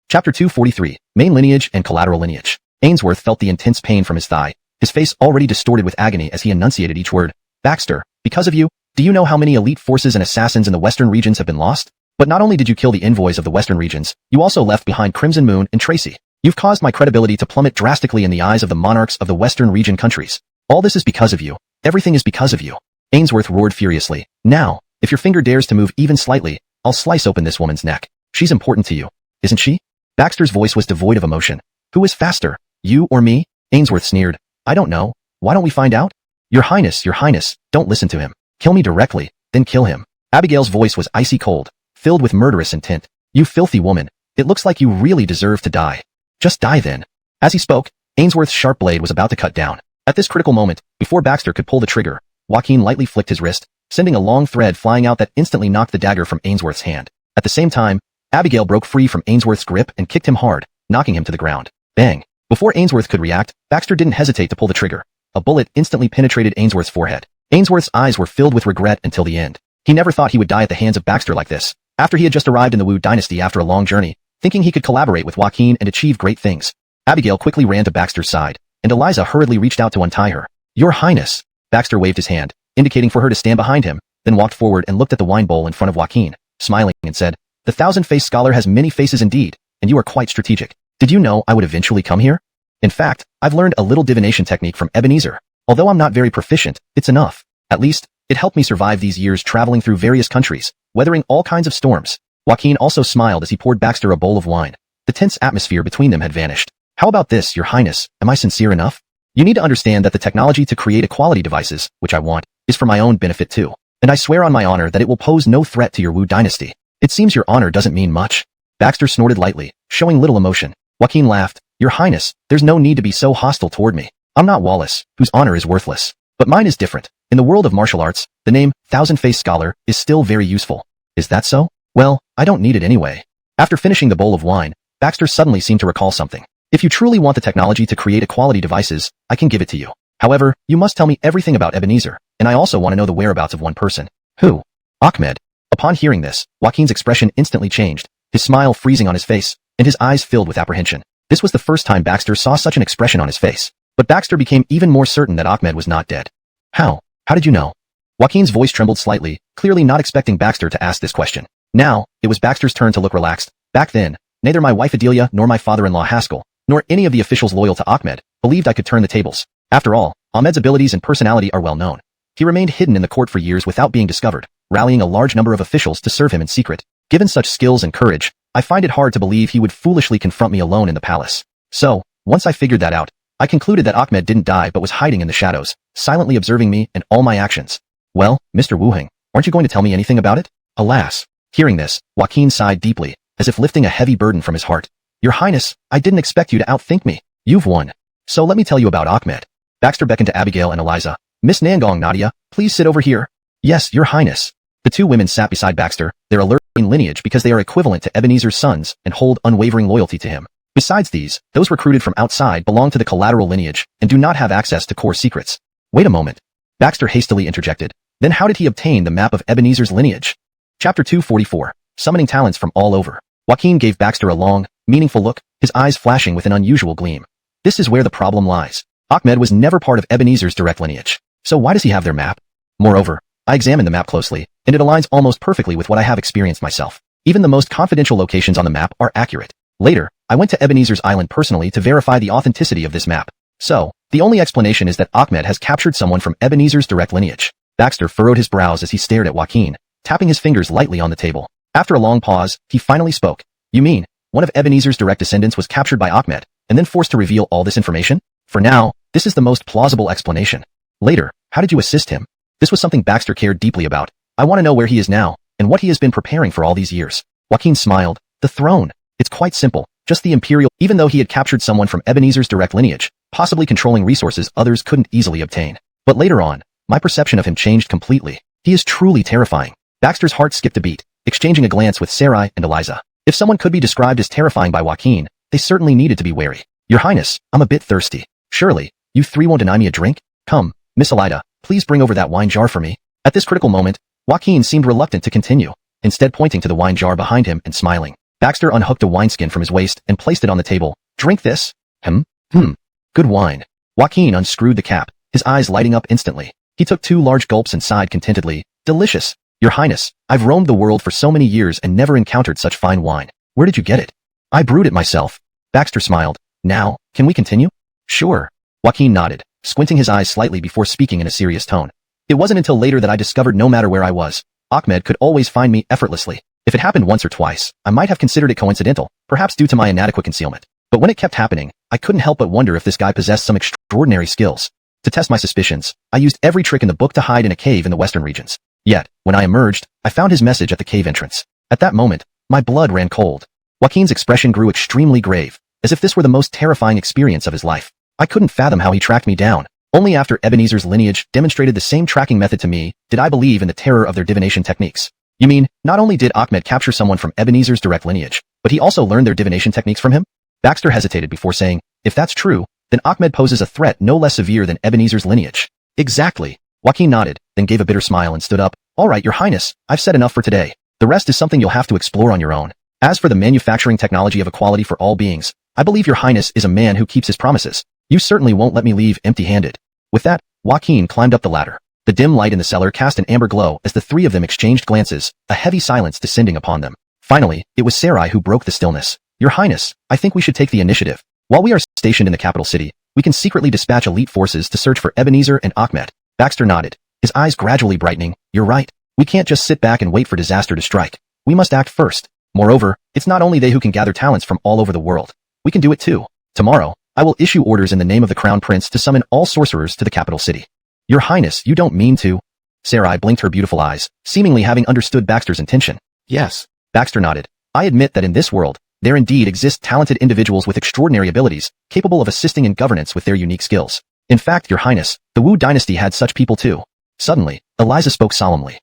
Chapter 243, Main Lineage and Collateral Lineage. Ainsworth felt the intense pain from his thigh, his face already distorted with agony as he enunciated each word. Baxter, because of you, do you know how many elite forces and assassins in the Western regions have been lost? But not only did you kill the envoys of the Western regions, you also left behind Crimson Moon and Tracy. You've caused my credibility to plummet drastically in the eyes of the monarchs of the Western region countries. All this is because of you. Everything is because of you. Ainsworth roared furiously. Now, if your finger dares to move even slightly, I'll slice open this woman's neck. She's important to you, isn't she? Baxter's voice was devoid of emotion. Who is faster, you or me? Ainsworth sneered. I don't know. Why don't we find out? Your highness, don't listen to him. Kill me directly, then kill him. Abigail's voice was icy cold, filled with murderous intent. You filthy woman. It looks like you really deserve to die. Just die then. As he spoke, Ainsworth's sharp blade was about to cut down. At this critical moment, before Baxter could pull the trigger, Joaquin lightly flicked his wrist, sending a long thread flying out that instantly knocked the dagger from Ainsworth's hand. At the same time, Abigail broke free from Ainsworth's grip and kicked him hard, knocking him to the ground. Bang! Before Ainsworth could react, Baxter didn't hesitate to pull the trigger. A bullet instantly penetrated Ainsworth's forehead. Ainsworth's eyes were filled with regret until the end. He never thought he would die at the hands of Baxter like this. After he had just arrived in the Wu Dynasty after a long journey, thinking he could collaborate with Joaquin and achieve great things. Abigail quickly ran to Baxter's side, and Eliza hurriedly reached out to untie her. Your highness! Baxter waved his hand, indicating for her to stand behind him, then walked forward and looked at the wine bowl in front of Joaquin, smiling and said, The thousand-faced scholar has many faces indeed, and you are quite strategic. Did you know I would eventually come here? In fact, I've learned a little divination technique from Ebenezer. Although I'm not very proficient, it's enough. At least, it helped me survive these years traveling through various countries, weathering all kinds of storms. Joaquin also smiled as he poured Baxter a bowl of wine. The tense atmosphere between them had vanished. How about this, your highness? Am I sincere enough? You need to understand that the technology to create equality devices, which I want, is for my own benefit too. And I swear on my honor that it will pose no threat to your Wu Dynasty. It seems your honor doesn't mean much. Baxter snorted lightly, showing little emotion. Joaquin laughed. Your highness, there's no need to be so hostile toward me. I'm not Wallace, whose honor is worthless. But mine is different. In the world of martial arts, the name, Thousand-Faced Scholar, is still very useful. Is that so? Well, I don't need it anyway. After finishing the bowl of wine, Baxter suddenly seemed to recall something. If you truly want the technology to create equality devices, I can give it to you. However, you must tell me everything about Ebenezer, and I also want to know the whereabouts of one person. Who? Ahmed. Upon hearing this, Joaquin's expression instantly changed, his smile freezing on his face, and his eyes filled with apprehension. This was the first time Baxter saw such an expression on his face. But Baxter became even more certain that Ahmed was not dead. How? How did you know? Joaquin's voice trembled slightly, clearly not expecting Baxter to ask this question. Now, it was Baxter's turn to look relaxed. Back then, neither my wife Adelia nor my father-in-law Haskell, nor any of the officials loyal to Ahmed, believed I could turn the tables. After all, Ahmed's abilities and personality are well known. He remained hidden in the court for years without being discovered, rallying a large number of officials to serve him in secret. Given such skills and courage, I find it hard to believe he would foolishly confront me alone in the palace. So, once I figured that out, I concluded that Ahmed didn't die but was hiding in the shadows, silently observing me and all my actions. Well, Mr. Wuheng, aren't you going to tell me anything about it? Alas, Hearing this, Joaquin sighed deeply, as if lifting a heavy burden from his heart. Your Highness, I didn't expect you to outthink me. You've won. So let me tell you about Ahmed. Baxter beckoned to Abigail and Eliza. Miss Nangong Nadia, please sit over here. Yes, Your Highness. The two women sat beside Baxter, their alert in lineage because they are equivalent to Ebenezer's sons and hold unwavering loyalty to him. Besides these, those recruited from outside belong to the collateral lineage and do not have access to core secrets. Wait a moment. Baxter hastily interjected. Then how did he obtain the map of Ebenezer's lineage? Chapter 244. Summoning talents from all over. Joaquin gave Baxter a long, meaningful look, his eyes flashing with an unusual gleam. This is where the problem lies. Ahmed was never part of Ebenezer's direct lineage. So why does he have their map? Moreover, I examined the map closely, and it aligns almost perfectly with what I have experienced myself. Even the most confidential locations on the map are accurate. Later, I went to Ebenezer's island personally to verify the authenticity of this map. So, the only explanation is that Ahmed has captured someone from Ebenezer's direct lineage. Baxter furrowed his brows as he stared at Joaquin, tapping his fingers lightly on the table. After a long pause, he finally spoke. You mean, one of Ebenezer's direct descendants was captured by Ahmed, and then forced to reveal all this information? For now, this is the most plausible explanation. Later, how did you assist him? This was something Baxter cared deeply about. I want to know where he is now, and what he has been preparing for all these years. Joaquin smiled. The throne. It's quite simple. Just the imperial. Even though he had captured someone from Ebenezer's direct lineage, possibly controlling resources others couldn't easily obtain. But later on, my perception of him changed completely. He is truly terrifying. Baxter's heart skipped a beat, exchanging a glance with Sarai and Eliza. If someone could be described as terrifying by Joaquin, they certainly needed to be wary. Your Highness, I'm a bit thirsty. Surely, you three won't deny me a drink? Come, Miss Elida, please bring over that wine jar for me. At this critical moment, Joaquin seemed reluctant to continue, instead pointing to the wine jar behind him and smiling. Baxter unhooked a wineskin from his waist and placed it on the table. Drink this. Good wine. Joaquin unscrewed the cap, his eyes lighting up instantly. He took 2 large gulps and sighed contentedly. Delicious. Your Highness, I've roamed the world for so many years and never encountered such fine wine. Where did you get it? I brewed it myself. Baxter smiled. Now, can we continue? Sure. Joaquin nodded, squinting his eyes slightly before speaking in a serious tone. It wasn't until later that I discovered no matter where I was, Ahmed could always find me effortlessly. If it happened once or twice, I might have considered it coincidental, perhaps due to my inadequate concealment. But when it kept happening, I couldn't help but wonder if this guy possessed some extraordinary skills. To test my suspicions, I used every trick in the book to hide in a cave in the western regions. Yet, when I emerged, I found his message at the cave entrance. At that moment, my blood ran cold. Joaquin's expression grew extremely grave, as if this were the most terrifying experience of his life. I couldn't fathom how he tracked me down. Only after Ebenezer's lineage demonstrated the same tracking method to me did I believe in the terror of their divination techniques. You mean, not only did Ahmed capture someone from Ebenezer's direct lineage, but he also learned their divination techniques from him? Baxter hesitated before saying, if that's true, then Ahmed poses a threat no less severe than Ebenezer's lineage. Exactly. Joaquin nodded, then gave a bitter smile and stood up. All right, Your Highness, I've said enough for today. The rest is something you'll have to explore on your own. As for the manufacturing technology of equality for all beings, I believe Your Highness is a man who keeps his promises. You certainly won't let me leave empty-handed. With that, Joaquin climbed up the ladder. The dim light in the cellar cast an amber glow as the three of them exchanged glances, a heavy silence descending upon them. Finally, it was Sarai who broke the stillness. Your Highness, I think we should take the initiative. While we are stationed in the capital city, we can secretly dispatch elite forces to search for Ebenezer and Ahmed. Baxter nodded, his eyes gradually brightening. You're right. We can't just sit back and wait for disaster to strike. We must act first. Moreover, it's not only they who can gather talents from all over the world. We can do it too. Tomorrow, I will issue orders in the name of the Crown Prince to summon all sorcerers to the capital city. Your Highness, you don't mean to? Sarai blinked her beautiful eyes, seemingly having understood Baxter's intention. Yes. Baxter nodded. I admit that in this world, there indeed exist talented individuals with extraordinary abilities, capable of assisting in governance with their unique skills. In fact, Your Highness, the Wu Dynasty had such people too. Suddenly, Eliza spoke solemnly.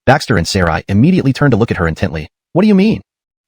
Baxter and Sarai immediately turned to look at her intently. What do you mean?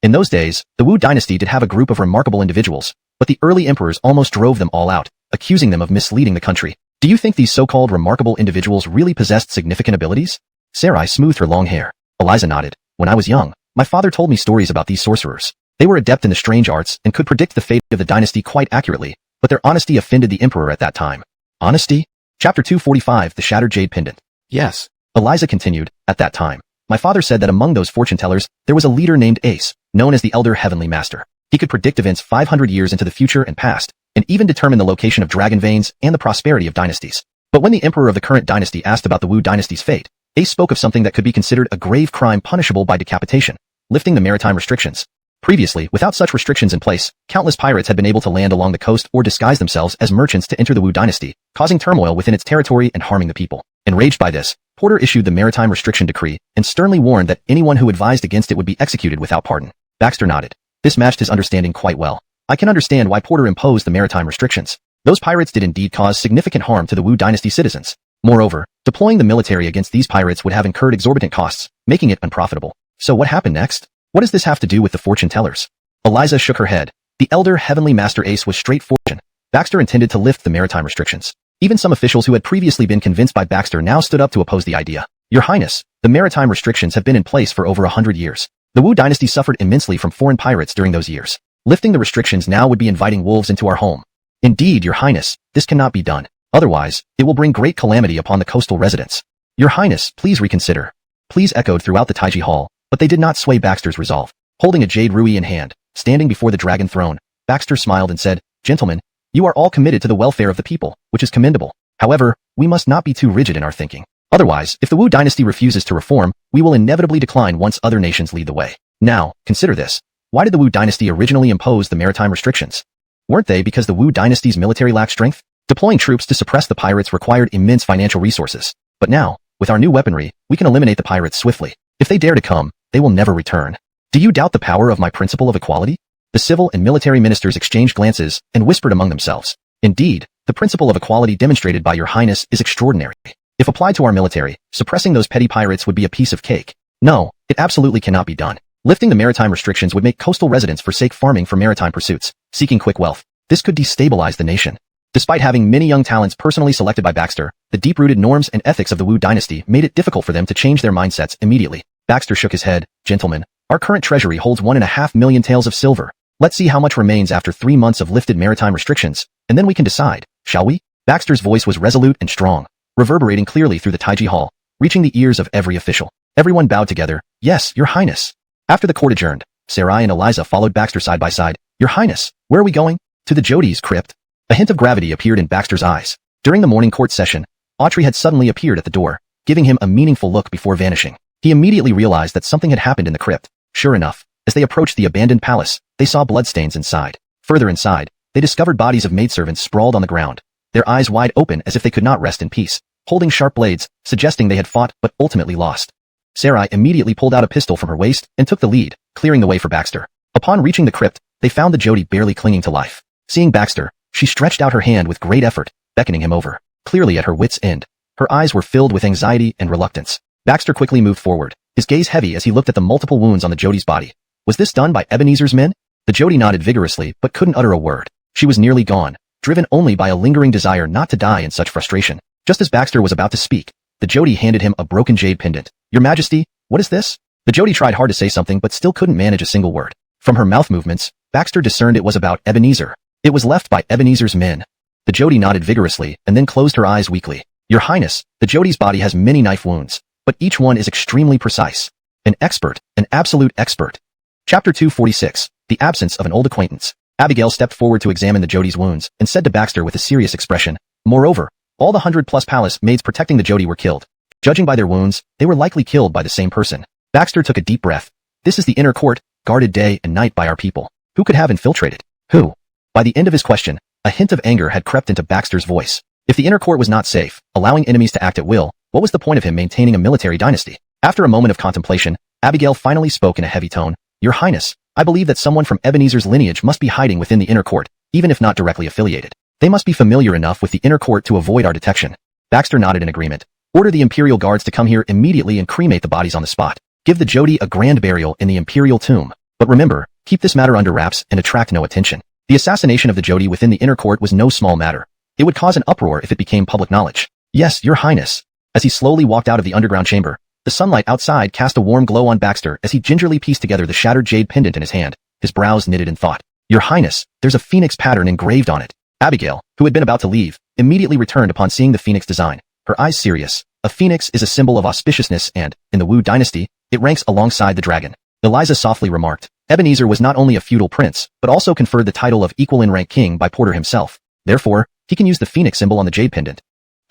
In those days, the Wu Dynasty did have a group of remarkable individuals, but the early emperors almost drove them all out, accusing them of misleading the country. Do you think these so-called remarkable individuals really possessed significant abilities? Sarai smoothed her long hair. Eliza nodded. When I was young, my father told me stories about these sorcerers. They were adept in the strange arts and could predict the fate of the dynasty quite accurately, but their honesty offended the emperor at that time. Honesty? Chapter 245, The Shattered Jade Pendant. Yes. Eliza continued, at that time, my father said that among those fortune-tellers, there was a leader named Ace, known as the Elder Heavenly Master. He could predict events 500 years into the future and past, and even determine the location of dragon veins and the prosperity of dynasties. But when the emperor of the current dynasty asked about the Wu Dynasty's fate, Ace spoke of something that could be considered a grave crime punishable by decapitation, lifting the maritime restrictions. Previously, without such restrictions in place, countless pirates had been able to land along the coast or disguise themselves as merchants to enter the Wu Dynasty, causing turmoil within its territory and harming the people. Enraged by this, Porter issued the Maritime Restriction Decree and sternly warned that anyone who advised against it would be executed without pardon. Baxter nodded. This matched his understanding quite well. I can understand why Porter imposed the maritime restrictions. Those pirates did indeed cause significant harm to the Wu Dynasty citizens. Moreover, deploying the military against these pirates would have incurred exorbitant costs, making it unprofitable. So what happened next? What does this have to do with the fortune tellers? Eliza shook her head. The elder Heavenly Master Ace was straight fortune. Baxter intended to lift the maritime restrictions. Even some officials who had previously been convinced by Baxter now stood up to oppose the idea. Your Highness, the maritime restrictions have been in place for over 100 years. The Wu Dynasty suffered immensely from foreign pirates during those years. Lifting the restrictions now would be inviting wolves into our home. Indeed, Your Highness, this cannot be done. Otherwise, it will bring great calamity upon the coastal residents. Your Highness, please reconsider. Please echoed throughout the Taiji Hall, but they did not sway Baxter's resolve. Holding a jade rui in hand, standing before the dragon throne, Baxter smiled and said, Gentlemen, you are all committed to the welfare of the people, which is commendable. However, we must not be too rigid in our thinking. Otherwise, if the Wu Dynasty refuses to reform, we will inevitably decline once other nations lead the way. Now, consider this. Why did the Wu Dynasty originally impose the maritime restrictions? Weren't they because the Wu Dynasty's military lacked strength? Deploying troops to suppress the pirates required immense financial resources. But now, with our new weaponry, we can eliminate the pirates swiftly. If they dare to come, they will never return. Do you doubt the power of my principle of equality? The civil and military ministers exchanged glances and whispered among themselves. Indeed, the principle of equality demonstrated by Your Highness is extraordinary. If applied to our military, suppressing those petty pirates would be a piece of cake. No, it absolutely cannot be done. Lifting the maritime restrictions would make coastal residents forsake farming for maritime pursuits, seeking quick wealth. This could destabilize the nation. Despite having many young talents personally selected by Baxter, the deep-rooted norms and ethics of the Wu Dynasty made it difficult for them to change their mindsets immediately. Baxter shook his head. Gentlemen, our current treasury holds 1.5 million taels of silver. Let's see how much remains after 3 months of lifted maritime restrictions, and then we can decide, shall we? Baxter's voice was resolute and strong, reverberating clearly through the Taiji Hall, reaching the ears of every official. Everyone bowed together. Yes, Your Highness. After the court adjourned, Sarai and Eliza followed Baxter side by side. Your Highness, where are we going? To the Jodi's crypt. A hint of gravity appeared in Baxter's eyes. During the morning court session, Autry had suddenly appeared at the door, giving him a meaningful look before vanishing. He immediately realized that something had happened in the crypt. Sure enough, as they approached the abandoned palace, they saw bloodstains inside. Further inside, they discovered bodies of maidservants sprawled on the ground, their eyes wide open as if they could not rest in peace, holding sharp blades, suggesting they had fought but ultimately lost. Sarai immediately pulled out a pistol from her waist and took the lead, clearing the way for Baxter. Upon reaching the crypt, they found the Jodi barely clinging to life. Seeing Baxter, she stretched out her hand with great effort, beckoning him over. Clearly at her wits' end, her eyes were filled with anxiety and reluctance. Baxter quickly moved forward, his gaze heavy as he looked at the multiple wounds on the Jodi's body. Was this done by Ebenezer's men? The Jodi nodded vigorously but couldn't utter a word. She was nearly gone, driven only by a lingering desire not to die in such frustration. Just as Baxter was about to speak, the Jodi handed him a broken jade pendant. Your Majesty, what is this? The Jodi tried hard to say something but still couldn't manage a single word. From her mouth movements, Baxter discerned it was about Ebenezer. It was left by Ebenezer's men. The Jodi nodded vigorously and then closed her eyes weakly. Your Highness, the Jodi's body has many knife wounds, but each one is extremely precise. An expert, an absolute expert. Chapter 246, The Absence of an Old Acquaintance. Abigail stepped forward to examine the Jodi's wounds and said to Baxter with a serious expression, moreover, all the 100+ palace maids protecting the Jodi were killed. Judging by their wounds, they were likely killed by the same person. Baxter took a deep breath. This is the inner court, guarded day and night by our people. Who could have infiltrated? Who? By the end of his question, a hint of anger had crept into Baxter's voice. If the inner court was not safe, allowing enemies to act at will, what was the point of him maintaining a military dynasty? After a moment of contemplation, Abigail finally spoke in a heavy tone. Your Highness, I believe that someone from Ebenezer's lineage must be hiding within the inner court, even if not directly affiliated. They must be familiar enough with the inner court to avoid our detection. Baxter nodded in agreement. Order the Imperial Guards to come here immediately and cremate the bodies on the spot. Give the Jodi a grand burial in the Imperial tomb. But remember, keep this matter under wraps and attract no attention. The assassination of the Jodi within the inner court was no small matter. It would cause an uproar if it became public knowledge. Yes, Your Highness. As he slowly walked out of the underground chamber, the sunlight outside cast a warm glow on Baxter as he gingerly pieced together the shattered jade pendant in his hand, his brows knitted in thought. Your Highness, there's a phoenix pattern engraved on it. Abigail, who had been about to leave, immediately returned upon seeing the phoenix design, her eyes serious. A phoenix is a symbol of auspiciousness and, in the Wu Dynasty, it ranks alongside the dragon. Eliza softly remarked. Ebenezer was not only a feudal prince, but also conferred the title of equal-in-rank king by Porter himself. Therefore, he can use the phoenix symbol on the jade pendant.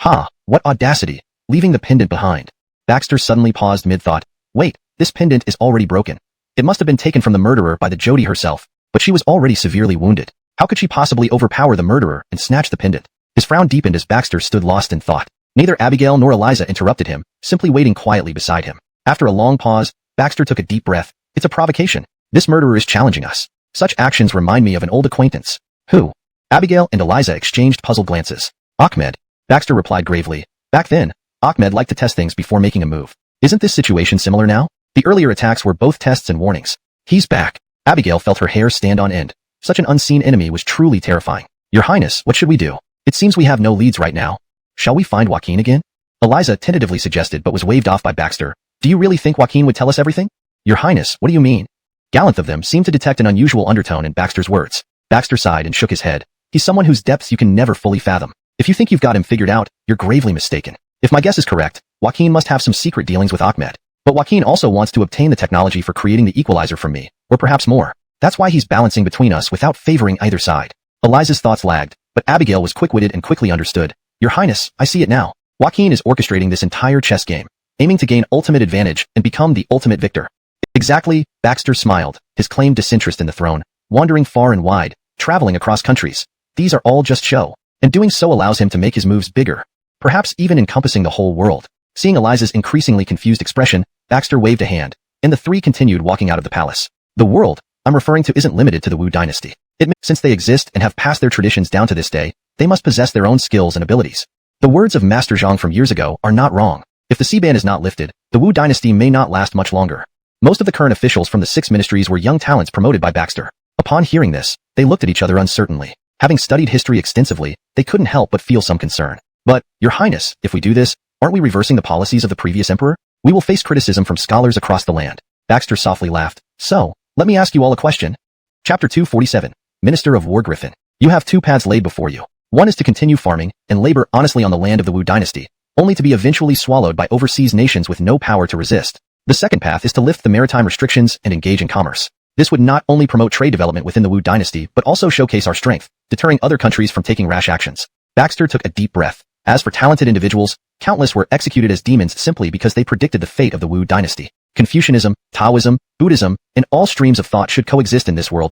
Ha! What audacity! Leaving the pendant behind. Baxter suddenly paused mid-thought. Wait, this pendant is already broken. It must have been taken from the murderer by the Jodi herself, but she was already severely wounded. How could she possibly overpower the murderer and snatch the pendant? His frown deepened as Baxter stood lost in thought. Neither Abigail nor Eliza interrupted him, simply waiting quietly beside him. After a long pause, Baxter took a deep breath. It's a provocation. This murderer is challenging us. Such actions remind me of an old acquaintance. Who? Abigail and Eliza exchanged puzzled glances. Ahmed. Baxter replied gravely. Back then, Ahmed liked to test things before making a move. Isn't this situation similar now? The earlier attacks were both tests and warnings. He's back. Abigail felt her hair stand on end. Such an unseen enemy was truly terrifying. Your Highness, what should we do? It seems we have no leads right now. Shall we find Joaquin again? Eliza tentatively suggested but was waved off by Baxter. Do you really think Joaquin would tell us everything? Your Highness, what do you mean? Gallant of them seemed to detect an unusual undertone in Baxter's words. Baxter sighed and shook his head. He's someone whose depths you can never fully fathom. If you think you've got him figured out, you're gravely mistaken. If my guess is correct, Joaquin must have some secret dealings with Ahmed. But Joaquin also wants to obtain the technology for creating the equalizer from me, or perhaps more. That's why he's balancing between us without favoring either side. Eliza's thoughts lagged, but Abigail was quick-witted and quickly understood. Your Highness, I see it now. Joaquin is orchestrating this entire chess game, aiming to gain ultimate advantage and become the ultimate victor. Exactly, Baxter smiled, his claimed disinterest in the throne, wandering far and wide, traveling across countries. These are all just show, and doing so allows him to make his moves bigger, perhaps even encompassing the whole world. Seeing Eliza's increasingly confused expression, Baxter waved a hand, and the three continued walking out of the palace. The world I'm referring to isn't limited to the Wu Dynasty. Since they exist and have passed their traditions down to this day, they must possess their own skills and abilities. The words of Master Zhang from years ago are not wrong. If the C-ban is not lifted, the Wu Dynasty may not last much longer. Most of the current officials from the 6 ministries were young talents promoted by Baxter. Upon hearing this, they looked at each other uncertainly. Having studied history extensively, they couldn't help but feel some concern. But, Your Highness, if we do this, aren't we reversing the policies of the previous emperor? We will face criticism from scholars across the land. Baxter softly laughed. So, let me ask you all a question. Chapter 247. Minister of War Griffin. You have 2 paths laid before you. One is to continue farming and labor honestly on the land of the Wu Dynasty, only to be eventually swallowed by overseas nations with no power to resist. The second path is to lift the maritime restrictions and engage in commerce. This would not only promote trade development within the Wu Dynasty, but also showcase our strength, deterring other countries from taking rash actions. Baxter took a deep breath. As for talented individuals, countless were executed as demons simply because they predicted the fate of the Wu Dynasty. Confucianism, Taoism, Buddhism, and all streams of thought should coexist in this world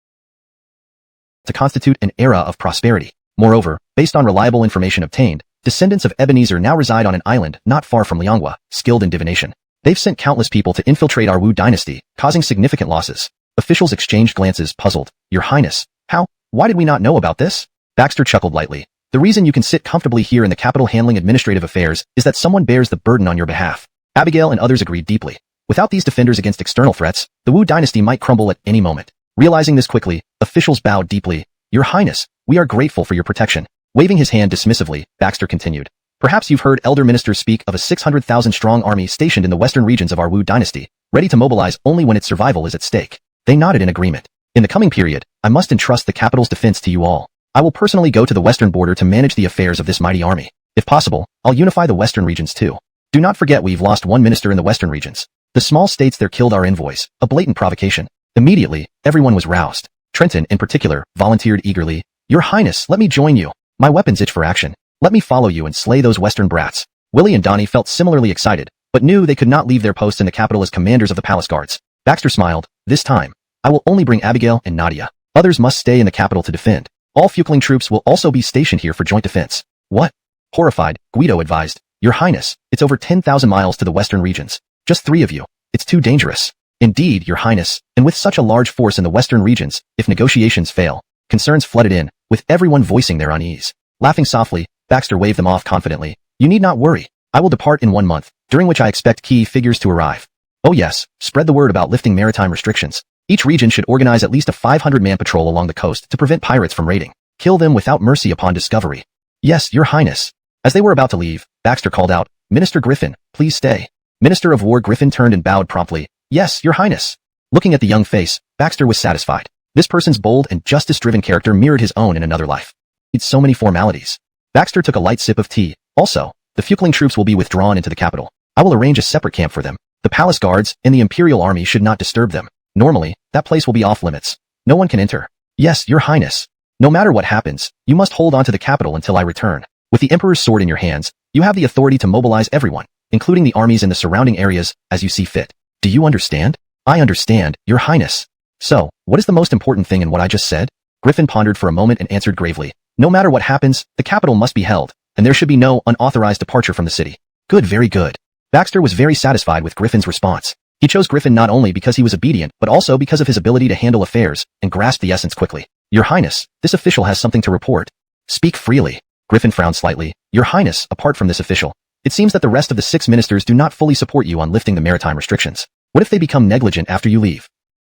to constitute an era of prosperity. Moreover, based on reliable information obtained, descendants of Ebenezer now reside on an island not far from Lianghua, skilled in divination. They've sent countless people to infiltrate our Wu Dynasty, causing significant losses. Officials exchanged glances, puzzled. Your Highness, how? Why did we not know about this? Baxter chuckled lightly. The reason you can sit comfortably here in the capital handling administrative affairs is that someone bears the burden on your behalf. Abigail and others agreed deeply. Without these defenders against external threats, the Wu Dynasty might crumble at any moment. Realizing this quickly, officials bowed deeply. Your Highness, we are grateful for your protection. Waving his hand dismissively, Baxter continued. Perhaps you've heard elder ministers speak of a 600,000-strong army stationed in the western regions of our Wu Dynasty, ready to mobilize only when its survival is at stake. They nodded in agreement. In the coming period, I must entrust the capital's defense to you all. I will personally go to the western border to manage the affairs of this mighty army. If possible, I'll unify the western regions too. Do not forget we've lost one minister in the western regions. The small states there killed our envoys, a blatant provocation. Immediately, everyone was roused. Trenton, in particular, volunteered eagerly. Your Highness, let me join you. My weapons itch for action. Let me follow you and slay those western brats. Willie and Donnie felt similarly excited, but knew they could not leave their posts in the capital as commanders of the palace guards. Baxter smiled. This time, I will only bring Abigail and Nadia. Others must stay in the capital to defend. All Fueling troops will also be stationed here for joint defense. What? Horrified, Guido advised. Your Highness, it's over 10,000 miles to the western regions. Just 3 of you. It's too dangerous. Indeed, Your Highness, and with such a large force in the western regions, if negotiations fail, concerns flooded in, with everyone voicing their unease. Laughing softly, Baxter waved them off confidently. You need not worry. I will depart in 1 month, during which I expect key figures to arrive. Oh yes, spread the word about lifting maritime restrictions. Each region should organize at least a 500-man patrol along the coast to prevent pirates from raiding. Kill them without mercy upon discovery. Yes, Your Highness. As they were about to leave, Baxter called out, Minister Griffin, please stay. Minister of War Griffin turned and bowed promptly. Yes, Your Highness. Looking at the young face, Baxter was satisfied. This person's bold and justice-driven character mirrored his own in another life. It's so many formalities. Baxter took a light sip of tea. Also, the Fueling troops will be withdrawn into the capital. I will arrange a separate camp for them. The palace guards and the Imperial Army should not disturb them. Normally, that place will be off limits. No one can enter. Yes, Your Highness. No matter what happens, you must hold on to the capital until I return. With the Emperor's sword in your hands, you have the authority to mobilize everyone, including the armies in the surrounding areas, as you see fit. Do you understand? I understand, Your Highness. So, what is the most important thing in what I just said? Griffin pondered for a moment and answered gravely. No matter what happens, the capital must be held. and there should be no unauthorized departure from the city. Good, very good. Baxter was very satisfied with Griffin's response. He chose Griffin not only because he was obedient, but also because of his ability to handle affairs and grasp the essence quickly. Your Highness, this official has something to report. Speak freely. Griffin frowned slightly. Your Highness, apart from this official, it seems that the rest of the 6 ministers do not fully support you on lifting the maritime restrictions. What if they become negligent after you leave?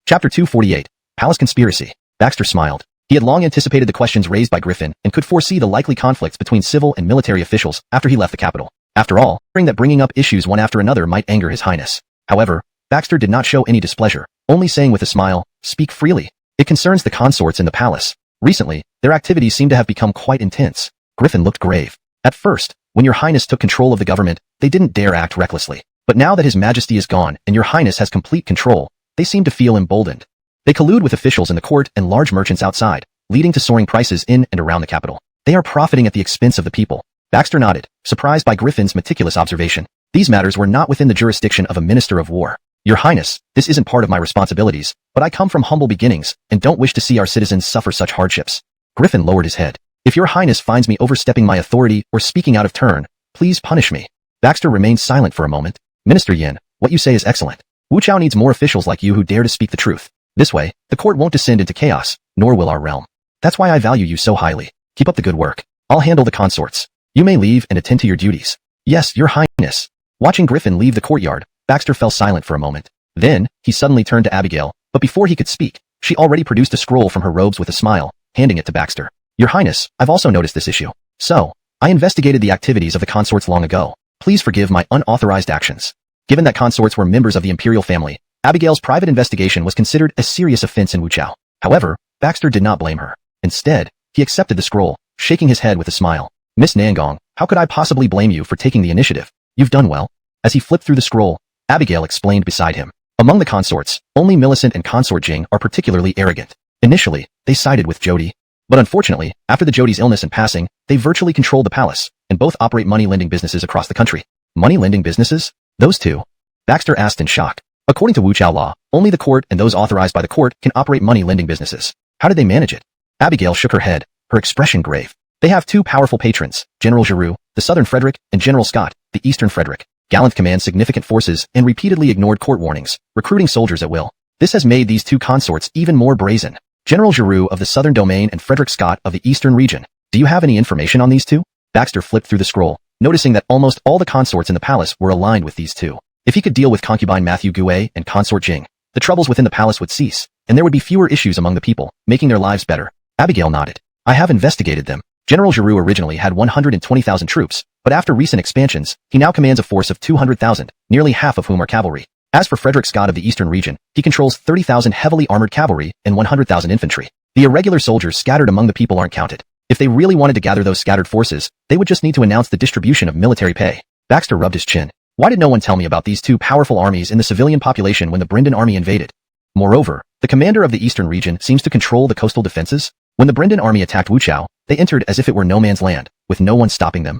Chapter 248. Palace Conspiracy. Baxter smiled. He had long anticipated the questions raised by Griffin and could foresee the likely conflicts between civil and military officials after he left the capital. After all, fearing that bringing up issues one after another might anger His Highness. However, Baxter did not show any displeasure, only saying with a smile, speak freely. It concerns the consorts in the palace. Recently, their activities seem to have become quite intense. Griffin looked grave. At first, when Your Highness took control of the government, they didn't dare act recklessly. But now that His Majesty is gone and Your Highness has complete control, they seem to feel emboldened. They collude with officials in the court and large merchants outside, leading to soaring prices in and around the capital. They are profiting at the expense of the people. Baxter nodded, surprised by Griffin's meticulous observation. These matters were not within the jurisdiction of a minister of war. Your Highness, this isn't part of my responsibilities, but I come from humble beginnings and don't wish to see our citizens suffer such hardships. Griffin lowered his head. If Your Highness finds me overstepping my authority or speaking out of turn, please punish me. Baxter remained silent for a moment. Minister Yin, what you say is excellent. Wu Chao needs more officials like you who dare to speak the truth. This way, the court won't descend into chaos, nor will our realm. That's why I value you so highly. Keep up the good work. I'll handle the consorts. You may leave and attend to your duties. Yes, Your Highness. Watching Griffin leave the courtyard, Baxter fell silent for a moment. Then, he suddenly turned to Abigail, but before he could speak, she already produced a scroll from her robes with a smile, handing it to Baxter. Your Highness, I've also noticed this issue. So, I investigated the activities of the consorts long ago. Please forgive my unauthorized actions. Given that consorts were members of the imperial family, Abigail's private investigation was considered a serious offense in Wu Chao. However, Baxter did not blame her. Instead, he accepted the scroll, shaking his head with a smile. Miss Nangong, how could I possibly blame you for taking the initiative? You've done well. As he flipped through the scroll, Abigail explained beside him. Among the consorts, only Millicent and Consort Jing are particularly arrogant. Initially, they sided with Jody. But unfortunately, after the Jody's illness and passing, they virtually controlled the palace, and both operate money-lending businesses across the country. Money-lending businesses? Those two? Baxter asked in shock. According to Wu Chao law, only the court and those authorized by the court can operate money-lending businesses. How did they manage it? Abigail shook her head, her expression grave. They have 2 powerful patrons, General Giroux, the Southern Frederick, and General Scott, the Eastern Frederick. Gallant commands significant forces and repeatedly ignored court warnings, recruiting soldiers at will. This has made these 2 consorts even more brazen. General Giroux of the Southern Domain and Frederick Scott of the Eastern region. Do you have any information on these 2? Baxter flipped through the scroll, noticing that almost all the consorts in the palace were aligned with these 2. If he could deal with concubine Matthew Gouet and consort Jing, the troubles within the palace would cease, and there would be fewer issues among the people, making their lives better. Abigail nodded. I have investigated them. General Giroux originally had 120,000 troops, but after recent expansions, he now commands a force of 200,000, nearly half of whom are cavalry. As for Frederick Scott of the Eastern region, he controls 30,000 heavily armored cavalry and 100,000 infantry. The irregular soldiers scattered among the people aren't counted. If they really wanted to gather those scattered forces, they would just need to announce the distribution of military pay. Baxter rubbed his chin. Why did no one tell me about these 2 powerful armies in the civilian population when the Brendan army invaded? Moreover, the commander of the Eastern region seems to control the coastal defenses. When the Brendan army attacked Wu Chao, they entered as if it were no man's land, with no one stopping them.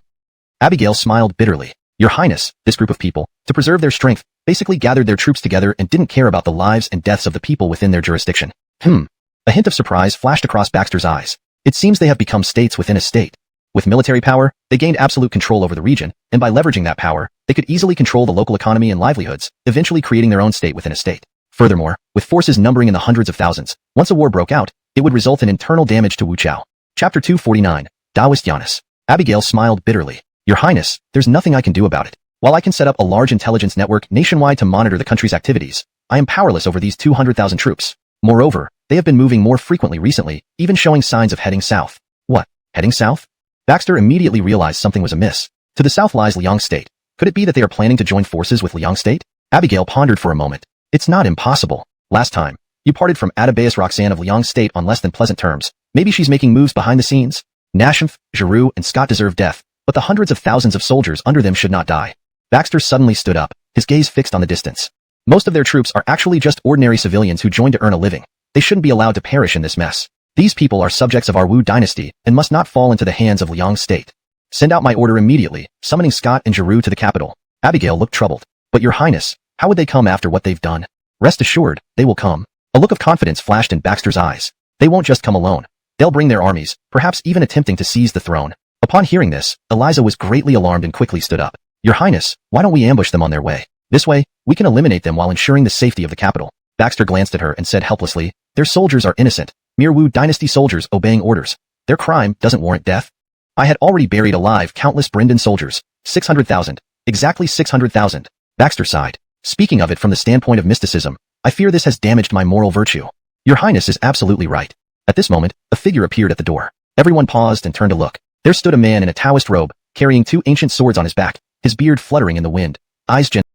Abigail smiled bitterly. Your Highness, this group of people, to preserve their strength, basically gathered their troops together and didn't care about the lives and deaths of the people within their jurisdiction. A hint of surprise flashed across Baxter's eyes. It seems they have become states within a state. With military power, they gained absolute control over the region, and by leveraging that power, they could easily control the local economy and livelihoods, eventually creating their own state within a state. Furthermore, with forces numbering in the hundreds of thousands, once a war broke out, it would result in internal damage to Wu Chao. Chapter 249. Taoist Giannis. Abigail smiled bitterly. Your Highness, there's nothing I can do about it. While I can set up a large intelligence network nationwide to monitor the country's activities, I am powerless over these 200,000 troops. Moreover, they have been moving more frequently recently, even showing signs of heading south. What? Heading south? Baxter immediately realized something was amiss. To the south lies Liang State. Could it be that they are planning to join forces with Liang State? Abigail pondered for a moment. It's not impossible. Last time, you parted from Atabeus Roxanne of Liang State on less than pleasant terms. Maybe she's making moves behind the scenes. Nashimf, Giroux, and Scott deserve death, but the hundreds of thousands of soldiers under them should not die. Baxter suddenly stood up, his gaze fixed on the distance. Most of their troops are actually just ordinary civilians who joined to earn a living. They shouldn't be allowed to perish in this mess. These people are subjects of our Wu Dynasty and must not fall into the hands of Liang State. Send out my order immediately, summoning Scott and Giroux to the capital. Abigail looked troubled. But Your Highness, how would they come after what they've done? Rest assured, they will come. A look of confidence flashed in Baxter's eyes. They won't just come alone. They'll bring their armies, perhaps even attempting to seize the throne. Upon Upon hearing this, Eliza was greatly alarmed and quickly stood up. Your Highness, why don't we ambush them on their way? This way, we can eliminate them while ensuring the safety of the capital. Baxter glanced at her and said helplessly, their soldiers are innocent, mere Wu Dynasty soldiers obeying orders. Their crime doesn't warrant death. I had already buried alive countless Brendan soldiers, 600,000, exactly 600,000. Baxter sighed. Speaking of it from the standpoint of mysticism, I fear this has damaged my moral virtue. Your Highness is absolutely right. At this moment, a figure appeared at the door. Everyone paused and turned to look. There stood a man in a Taoist robe, carrying two ancient swords on his back, his beard fluttering in the wind, eyes gentle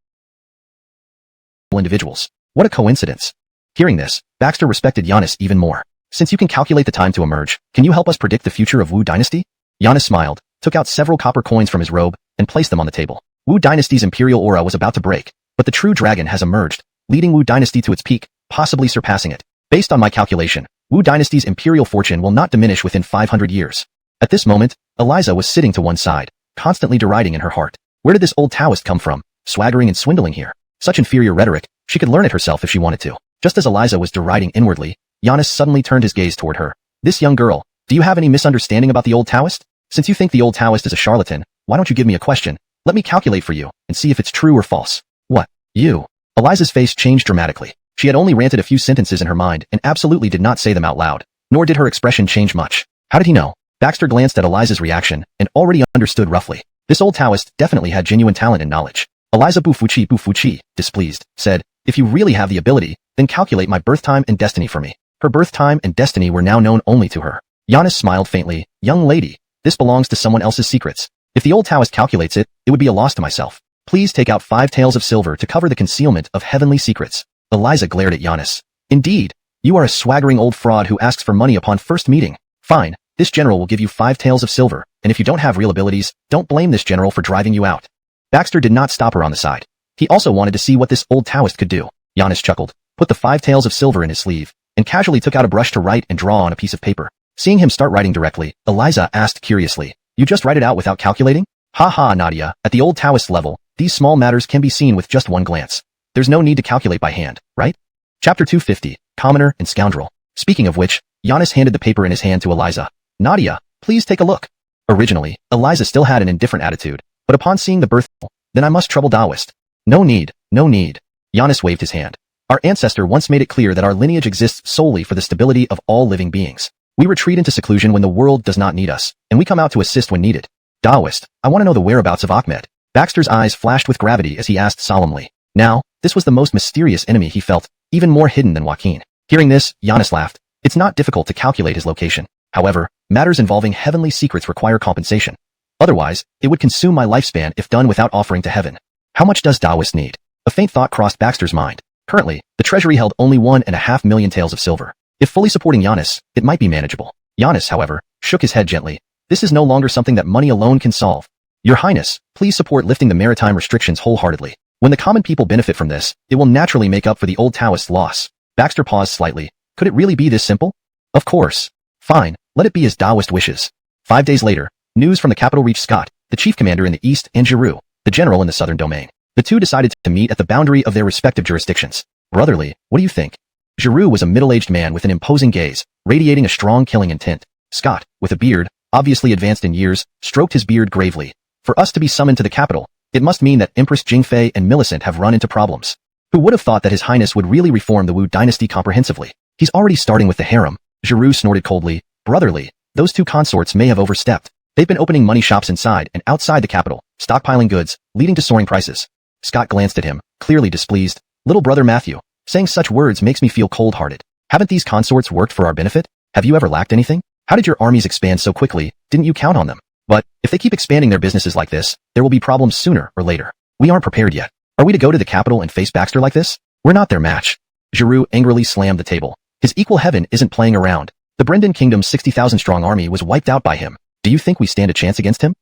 individuals. What a coincidence. Hearing this, Baxter respected Giannis even more. Since you can calculate the time to emerge, can you help us predict the future of Wu Dynasty? Giannis smiled, took out several copper coins from his robe, and placed them on the table. Wu Dynasty's imperial aura was about to break, but the true dragon has emerged, leading Wu Dynasty to its peak, possibly surpassing it. Based on my calculation, Wu Dynasty's imperial fortune will not diminish within 500 years. At this moment, Eliza was sitting to one side, constantly deriding in her heart. Where did this old Taoist come from, swaggering and swindling here? Such inferior rhetoric, she could learn it herself if she wanted to. Just as Eliza was deriding inwardly, Giannis suddenly turned his gaze toward her. This young girl, do you have any misunderstanding about the old Taoist? Since you think the old Taoist is a charlatan, why don't you give me a question? Let me calculate for you, and see if it's true or false. What? You? Eliza's face changed dramatically. She had only ranted a few sentences in her mind and absolutely did not say them out loud, nor did her expression change much. How did he know? Baxter glanced at Eliza's reaction and already understood roughly. This old Taoist definitely had genuine talent and knowledge. Eliza Bufuchi, displeased, said, if you really have the ability, then calculate my birth time and destiny for me. Her birth time and destiny were now known only to her. Giannis smiled faintly. Young lady, this belongs to someone else's secrets. If the old Taoist calculates it, it would be a loss to myself. Please take out 5 taels of silver to cover the concealment of heavenly secrets. Eliza glared at Giannis. Indeed, you are a swaggering old fraud who asks for money upon first meeting. Fine, this general will give you 5 taels of silver, and if you don't have real abilities, don't blame this general for driving you out. Baxter did not stop her on the side. He also wanted to see what this old Taoist could do. Giannis chuckled, put the 5 taels of silver in his sleeve, and casually took out a brush to write and draw on a piece of paper. Seeing him start writing directly, Eliza asked curiously, you just write it out without calculating? Ha ha, Nadia, at the old Taoist level, these small matters can be seen with just one glance. There's no need to calculate by hand, right? Chapter 250, Commoner and Scoundrel. Speaking of which, Giannis handed the paper in his hand to Eliza. Nadia, please take a look. Originally, Eliza still had an indifferent attitude, but upon seeing the birth, then I must trouble Taoist. No need, no need. Giannis waved his hand. Our ancestor once made it clear that our lineage exists solely for the stability of all living beings. We retreat into seclusion when the world does not need us, and we come out to assist when needed. Taoist, I want to know the whereabouts of Ahmed. Baxter's eyes flashed with gravity as he asked solemnly. Now, this was the most mysterious enemy he felt, even more hidden than Joaquin. Hearing this, Giannis laughed. It's not difficult to calculate his location. However, matters involving heavenly secrets require compensation. Otherwise, it would consume my lifespan if done without offering to heaven. How much does Taoist need? A faint thought crossed Baxter's mind. Currently, the treasury held only 1.5 million taels of silver. If fully supporting Giannis, it might be manageable. Giannis, however, shook his head gently. This is no longer something that money alone can solve. Your Highness, please support lifting the maritime restrictions wholeheartedly. When the common people benefit from this, it will naturally make up for the old Taoist's loss. Baxter paused slightly. Could it really be this simple? Of course. Fine, let it be as Taoist wishes. 5 days later, news from the capital reached Scott, the chief commander in the east, and Giroux, the general in the southern domain. The two decided to meet at the boundary of their respective jurisdictions. Brotherly, what do you think? Giroux was a middle-aged man with an imposing gaze, radiating a strong killing intent. Scott, with a beard, obviously advanced in years, stroked his beard gravely. For us to be summoned to the capital, it must mean that Empress Jingfei and Millicent have run into problems. Who would have thought that His Highness would really reform the Wu Dynasty comprehensively? He's already starting with the harem. Giroux snorted coldly. Brotherly, those two consorts may have overstepped. They've been opening money shops inside and outside the capital, stockpiling goods, leading to soaring prices. Scott glanced at him, clearly displeased. Little brother Matthew, saying such words makes me feel cold-hearted. Haven't these consorts worked for our benefit? Have you ever lacked anything? How did your armies expand so quickly? Didn't you count on them? But, if they keep expanding their businesses like this, there will be problems sooner or later. We aren't prepared yet. Are we to go to the capital and face Baxter like this? We're not their match. Giroux angrily slammed the table. His equal heaven isn't playing around. The Brendan Kingdom's 60,000-strong army was wiped out by him. Do you think we stand a chance against him?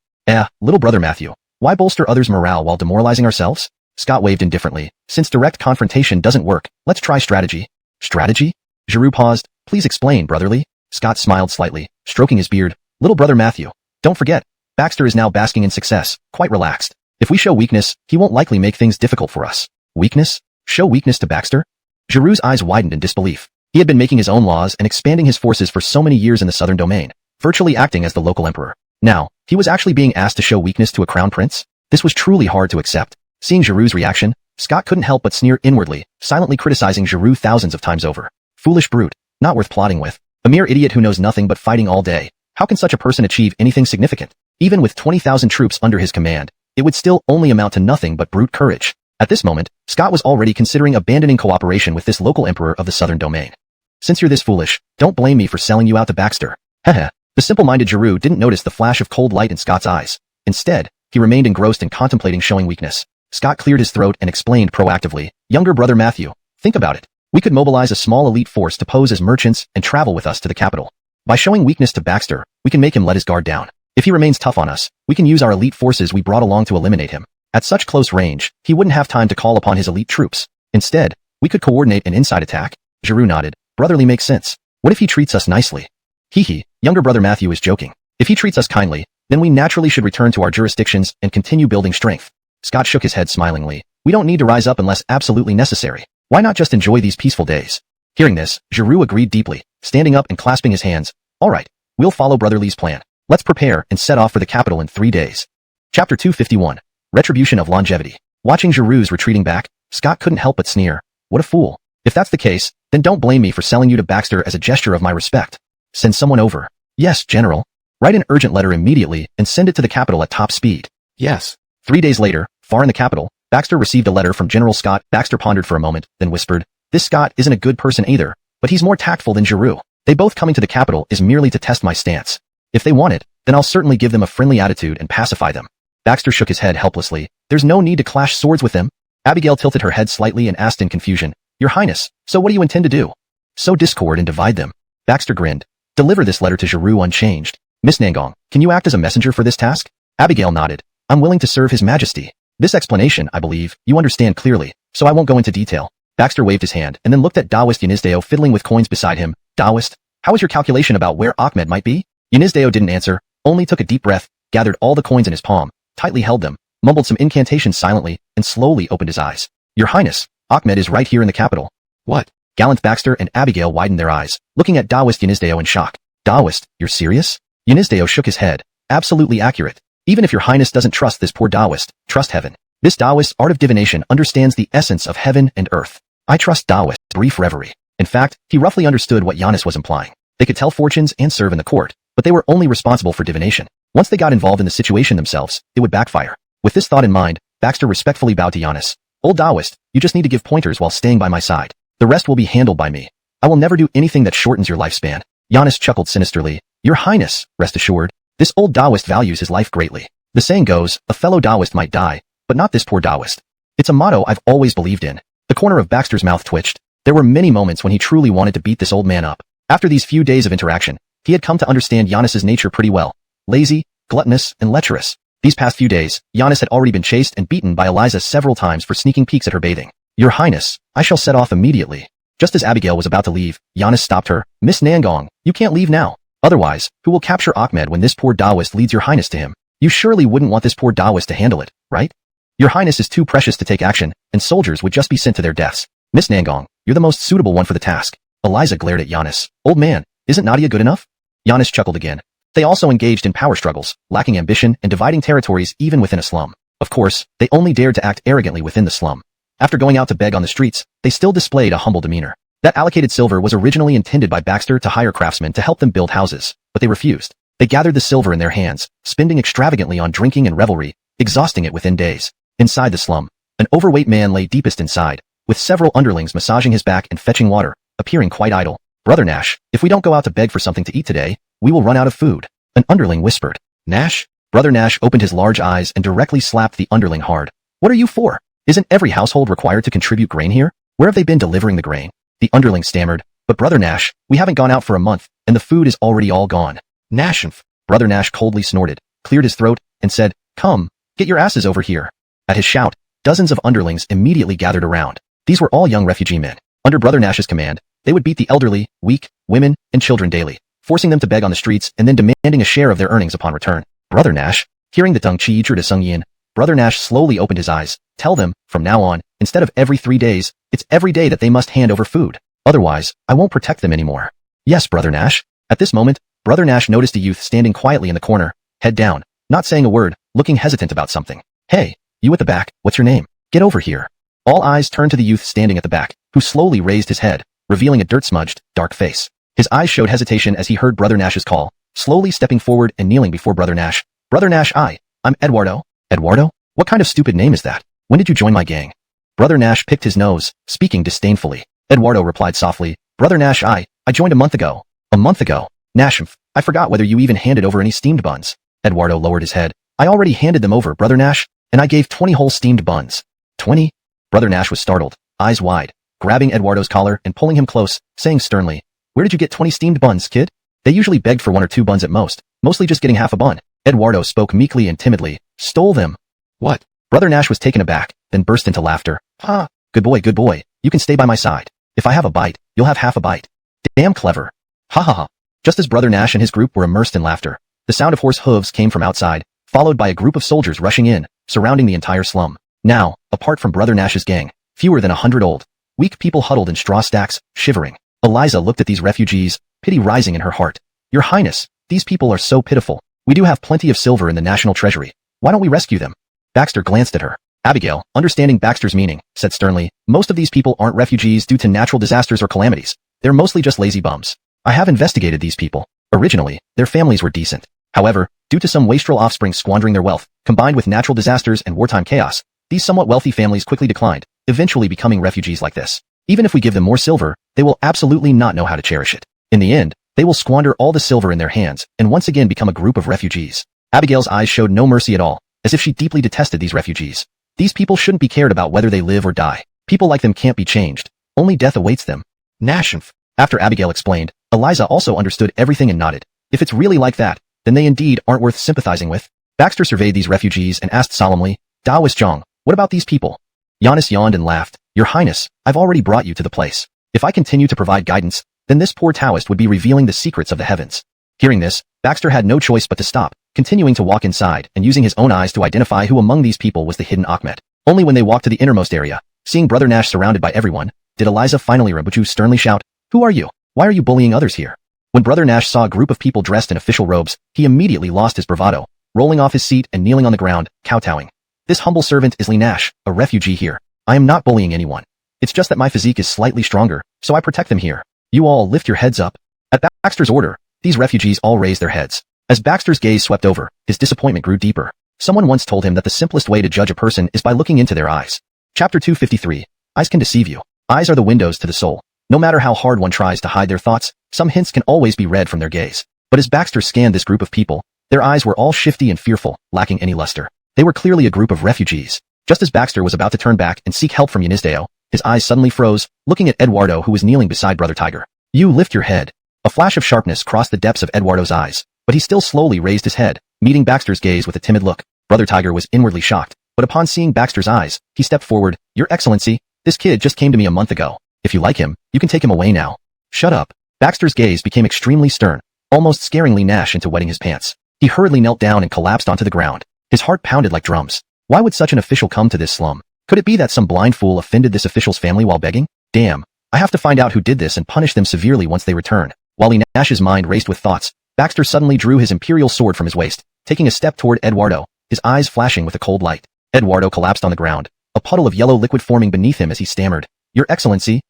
Little brother Matthew. Why bolster others' morale while demoralizing ourselves? Scott waved indifferently. Since direct confrontation doesn't work, let's try strategy. Strategy? Giroux paused. Please explain, brotherly. Scott smiled slightly, stroking his beard. Little brother Matthew. Don't forget, Baxter is now basking in success, quite relaxed. If we show weakness, he won't likely make things difficult for us. Weakness? Show weakness to Baxter? Giroux's eyes widened in disbelief. He had been making his own laws and expanding his forces for so many years in the southern domain, virtually acting as the local emperor. Now, he was actually being asked to show weakness to a crown prince? This was truly hard to accept. Seeing Giroux's reaction, Scott couldn't help but sneer inwardly, silently criticizing Giroux thousands of times over. Foolish brute, not worth plotting with. A mere idiot who knows nothing but fighting all day. How can such a person achieve anything significant? Even with 20,000 troops under his command, it would still only amount to nothing but brute courage. At this moment, Scott was already considering abandoning cooperation with this local emperor of the southern domain. Since you're this foolish, don't blame me for selling you out to Baxter. Heh. The simple-minded Giroux didn't notice the flash of cold light in Scott's eyes. Instead, he remained engrossed in contemplating showing weakness. Scott cleared his throat and explained proactively, "Younger brother Matthew, think about it. We could mobilize a small elite force to pose as merchants and travel with us to the capital. By showing weakness to Baxter, we can make him let his guard down. If he remains tough on us, we can use our elite forces we brought along to eliminate him. At such close range, he wouldn't have time to call upon his elite troops. Instead, we could coordinate an inside attack." Giroux nodded. "Brotherly makes sense. What if he treats us nicely?" Hee. Younger brother Matthew is joking. "If he treats us kindly, then we naturally should return to our jurisdictions and continue building strength." Scott shook his head smilingly. "We don't need to rise up unless absolutely necessary. Why not just enjoy these peaceful days?" Hearing this, Giroux agreed deeply, standing up and clasping his hands. "All right, we'll follow Brother Lee's plan. Let's prepare and set off for the capital in 3 days." Chapter 251. Retribution of Longevity. Watching Giroux's retreating back, Scott couldn't help but sneer. What a fool. If that's the case, then don't blame me for selling you to Baxter as a gesture of my respect. Send someone over. Yes, General. Write an urgent letter immediately and send it to the capital at top speed. Yes. 3 days later, far in the capital, Baxter received a letter from General Scott. Baxter pondered for a moment, then whispered, "This Scott isn't a good person either, but he's more tactful than Giroux. They both coming to the capital is merely to test my stance. If they want it, then I'll certainly give them a friendly attitude and pacify them." Baxter shook his head helplessly. "There's no need to clash swords with them." Abigail tilted her head slightly and asked in confusion, "Your Highness, so what do you intend to do?" "Sow discord and divide them." Baxter grinned. "Deliver this letter to Giroux unchanged. Miss Nangong, can you act as a messenger for this task?" Abigail nodded. "I'm willing to serve His Majesty. This explanation, I believe, you understand clearly, so I won't go into detail." Baxter waved his hand and then looked at Daoist Yenisdeo fiddling with coins beside him. "Daoist, how is your calculation about where Ahmed might be?" Yenisdeo didn't answer, only took a deep breath, gathered all the coins in his palm, tightly held them, mumbled some incantations silently, and slowly opened his eyes. "Your Highness, Ahmed is right here in the capital." "What?" Gallant Baxter and Abigail widened their eyes, looking at Daoist Yenisdeo in shock. "Daoist, you're serious?" Yenisdeo shook his head. "Absolutely accurate. Even if your Highness doesn't trust this poor Daoist, trust heaven. This Daoist art of divination understands the essence of heaven and earth. I trust Daoist." Brief reverie. In fact, he roughly understood what Giannis was implying. They could tell fortunes and serve in the court, but they were only responsible for divination. Once they got involved in the situation themselves, it would backfire. With this thought in mind, Baxter respectfully bowed to Giannis. "Old Daoist, you just need to give pointers while staying by my side. The rest will be handled by me. I will never do anything that shortens your lifespan." Giannis chuckled sinisterly. "Your Highness, rest assured, this old Daoist values his life greatly. The saying goes, a fellow Daoist might die, but not this poor Daoist. It's a motto I've always believed in." The corner of Baxter's mouth twitched. There were many moments when he truly wanted to beat this old man up. After these few days of interaction, he had come to understand Giannis's nature pretty well. Lazy, gluttonous, and lecherous. These past few days, Giannis had already been chased and beaten by Eliza several times for sneaking peeks at her bathing. "Your Highness, I shall set off immediately." Just as Abigail was about to leave, Giannis stopped her. "Miss Nangong, you can't leave now. Otherwise, who will capture Ahmed when this poor Daoist leads your Highness to him? You surely wouldn't want this poor Daoist to handle it, right? Your Highness is too precious to take action, and soldiers would just be sent to their deaths. Miss Nangong, you're the most suitable one for the task." Eliza glared at Giannis. "Old man, isn't Nadia good enough?" Giannis chuckled again. They also engaged in power struggles, lacking ambition and dividing territories even within a slum. Of course, they only dared to act arrogantly within the slum. After going out to beg on the streets, they still displayed a humble demeanor. That allocated silver was originally intended by Baxter to hire craftsmen to help them build houses, but they refused. They gathered the silver in their hands, spending extravagantly on drinking and revelry, exhausting it within days. Inside the slum, an overweight man lay deepest inside, with several underlings massaging his back and fetching water, appearing quite idle. "Brother Nash, if we don't go out to beg for something to eat today, we will run out of food," an underling whispered. "Nash?" Brother Nash opened his large eyes and directly slapped the underling hard. "What are you for? Isn't every household required to contribute grain here? Where have they been delivering the grain?" The underling stammered. "But Brother Nash, we haven't gone out for a month, and the food is already all gone." "Nash!" Brother Nash coldly snorted, cleared his throat, and said, "Come, get your asses over here." At his shout, dozens of underlings immediately gathered around. These were all young refugee men. Under Brother Nash's command, they would beat the elderly, weak, women, and children daily, forcing them to beg on the streets and then demanding a share of their earnings upon return. Brother Nash, hearing the Tung Chi Zhi de Sung Yin, Brother Nash slowly opened his eyes. "Tell them, from now on, instead of every 3 days, it's every day that they must hand over food. Otherwise, I won't protect them anymore." "Yes, Brother Nash." At this moment, Brother Nash noticed a youth standing quietly in the corner. head down, not saying a word, looking hesitant about something. Hey, you at the back, what's your name? Get over here. All eyes turned to the youth standing at the back, who slowly raised his head, revealing a dirt-smudged, dark face. His eyes showed hesitation as he heard Brother Nash's call, slowly stepping forward and kneeling before Brother Nash. Brother Nash, I'm Eduardo. Eduardo? What kind of stupid name is that? When did you join my gang? Brother Nash picked his nose, speaking disdainfully. Eduardo replied softly, Brother Nash, I joined a month ago. A month ago? Nash, I forgot whether you even handed over any steamed buns. Eduardo lowered his head. I already handed them over, Brother Nash, and I gave 20 whole steamed buns. 20? Brother Nash was startled, eyes wide, grabbing Eduardo's collar and pulling him close, saying sternly, Where did you get 20 steamed buns, kid? They usually begged for 1 or 2 buns at most, mostly just getting half a bun. Eduardo spoke meekly and timidly. Stole them. What? Brother Nash was taken aback, then burst into laughter. Ha! Good boy, you can stay by my side. If I have a bite, you'll have half a bite. Damn clever. Ha ha ha. Just as Brother Nash and his group were immersed in laughter, the sound of horse hooves came from outside, followed by a group of soldiers rushing in, surrounding the entire slum. Now, apart from Brother Nash's gang, fewer than 100 old, weak people huddled in straw stacks, shivering. Eliza looked at these refugees, pity rising in her heart. Your Highness, these people are so pitiful. We do have plenty of silver in the national treasury. Why don't we rescue them? Baxter glanced at her. Abigail, understanding Baxter's meaning, said sternly, Most of these people aren't refugees due to natural disasters or calamities. They're mostly just lazy bums. I have investigated these people. Originally, their families were decent. However, due to some wastrel offspring squandering their wealth, combined with natural disasters and wartime chaos, these somewhat wealthy families quickly declined, eventually becoming refugees like this. Even if we give them more silver, they will absolutely not know how to cherish it. In the end, they will squander all the silver in their hands and once again become a group of refugees. Abigail's eyes showed no mercy at all, as if she deeply detested these refugees. These people shouldn't be cared about whether they live or die. People like them can't be changed. Only death awaits them. Nashmph. After Abigail explained, Eliza also understood everything and nodded. If it's really like that, then they indeed aren't worth sympathizing with. Baxter surveyed these refugees and asked solemnly, Daoist Zhang, what about these people? Giannis yawned and laughed. Your Highness, I've already brought you to the place. If I continue to provide guidance, then this poor Taoist would be revealing the secrets of the heavens. Hearing this, Baxter had no choice but to stop, continuing to walk inside and using his own eyes to identify who among these people was the hidden Achmet. Only when they walked to the innermost area, seeing Brother Nash surrounded by everyone, did Eliza finally Rabuchu sternly shout, Who are you? Why are you bullying others here? When Brother Nash saw a group of people dressed in official robes, he immediately lost his bravado, rolling off his seat and kneeling on the ground, kowtowing. This humble servant is Lee Nash, a refugee here. I am not bullying anyone. It's just that my physique is slightly stronger, so I protect them here. You all lift your heads up. At Baxter's order, these refugees all raised their heads. As Baxter's gaze swept over, his disappointment grew deeper. Someone once told him that the simplest way to judge a person is by looking into their eyes. Chapter 253. Eyes can deceive you. Eyes are the windows to the soul. No matter how hard one tries to hide their thoughts, some hints can always be read from their gaze. But as Baxter scanned this group of people, their eyes were all shifty and fearful, lacking any luster. They were clearly a group of refugees. Just as Baxter was about to turn back and seek help from Yunisdeo, his eyes suddenly froze, looking at Eduardo who was kneeling beside Brother Tiger. You lift your head. A flash of sharpness crossed the depths of Eduardo's eyes, but he still slowly raised his head, meeting Baxter's gaze with a timid look. Brother Tiger was inwardly shocked, but upon seeing Baxter's eyes, he stepped forward. Your Excellency, this kid just came to me a month ago. If you like him, you can take him away now. Shut up. Baxter's gaze became extremely stern, almost scaring Lee Nash into wetting his pants. He hurriedly knelt down and collapsed onto the ground. His heart pounded like drums. Why would such an official come to this slum? Could it be that some blind fool offended this official's family while begging? Damn. I have to find out who did this and punish them severely once they return. While Lee Nash's mind raced with thoughts, Baxter suddenly drew his imperial sword from his waist, taking a step toward Eduardo, his eyes flashing with a cold light. Eduardo collapsed on the ground, a puddle of yellow liquid forming beneath him as he stammered. Your Excellency,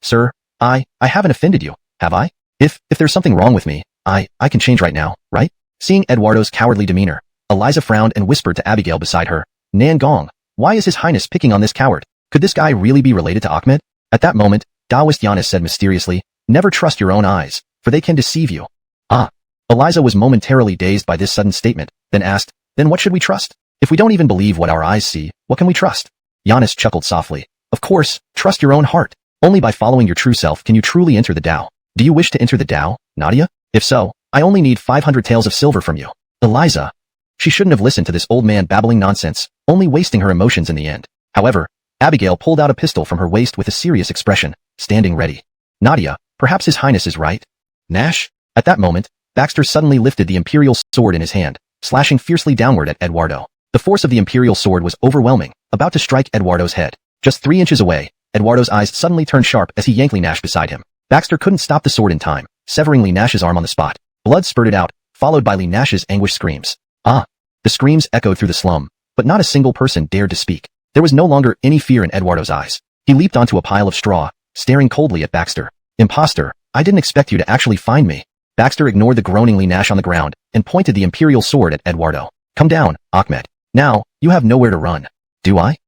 sir, I haven't offended you, have I? If there's something wrong with me, I can change right now, right? Seeing Eduardo's cowardly demeanor, Eliza frowned and whispered to Abigail beside her, Nan Gong, why is His Highness picking on this coward? Could this guy really be related to Ahmed? At that moment, Daoist Giannis said mysteriously, never trust your own eyes, for they can deceive you. Ah. Eliza was momentarily dazed by this sudden statement, then asked, then what should we trust? If we don't even believe what our eyes see, what can we trust? Giannis chuckled softly. Of course, trust your own heart. Only by following your true self can you truly enter the Tao. Do you wish to enter the Tao, Nadia? If so, I only need 500 taels of silver from you. Eliza. She shouldn't have listened to this old man babbling nonsense, only wasting her emotions in the end. However, Abigail pulled out a pistol from her waist with a serious expression, standing ready. Nadia, perhaps His Highness is right? Nash? At that moment, Baxter suddenly lifted the imperial sword in his hand, slashing fiercely downward at Eduardo. The force of the imperial sword was overwhelming, about to strike Eduardo's head. Just 3 inches away, Eduardo's eyes suddenly turned sharp as he yanked Lee Nash beside him. Baxter couldn't stop the sword in time, severing Lee Nash's arm on the spot. Blood spurted out, followed by Li Nash's anguished screams. Ah! The screams echoed through the slum, but not a single person dared to speak. There was no longer any fear in Eduardo's eyes. He leaped onto a pile of straw, staring coldly at Baxter. Imposter, I didn't expect you to actually find me. Baxter ignored the groaning Li Nash on the ground and pointed the imperial sword at Eduardo. Come down, Ahmed. Now, you have nowhere to run. Do I?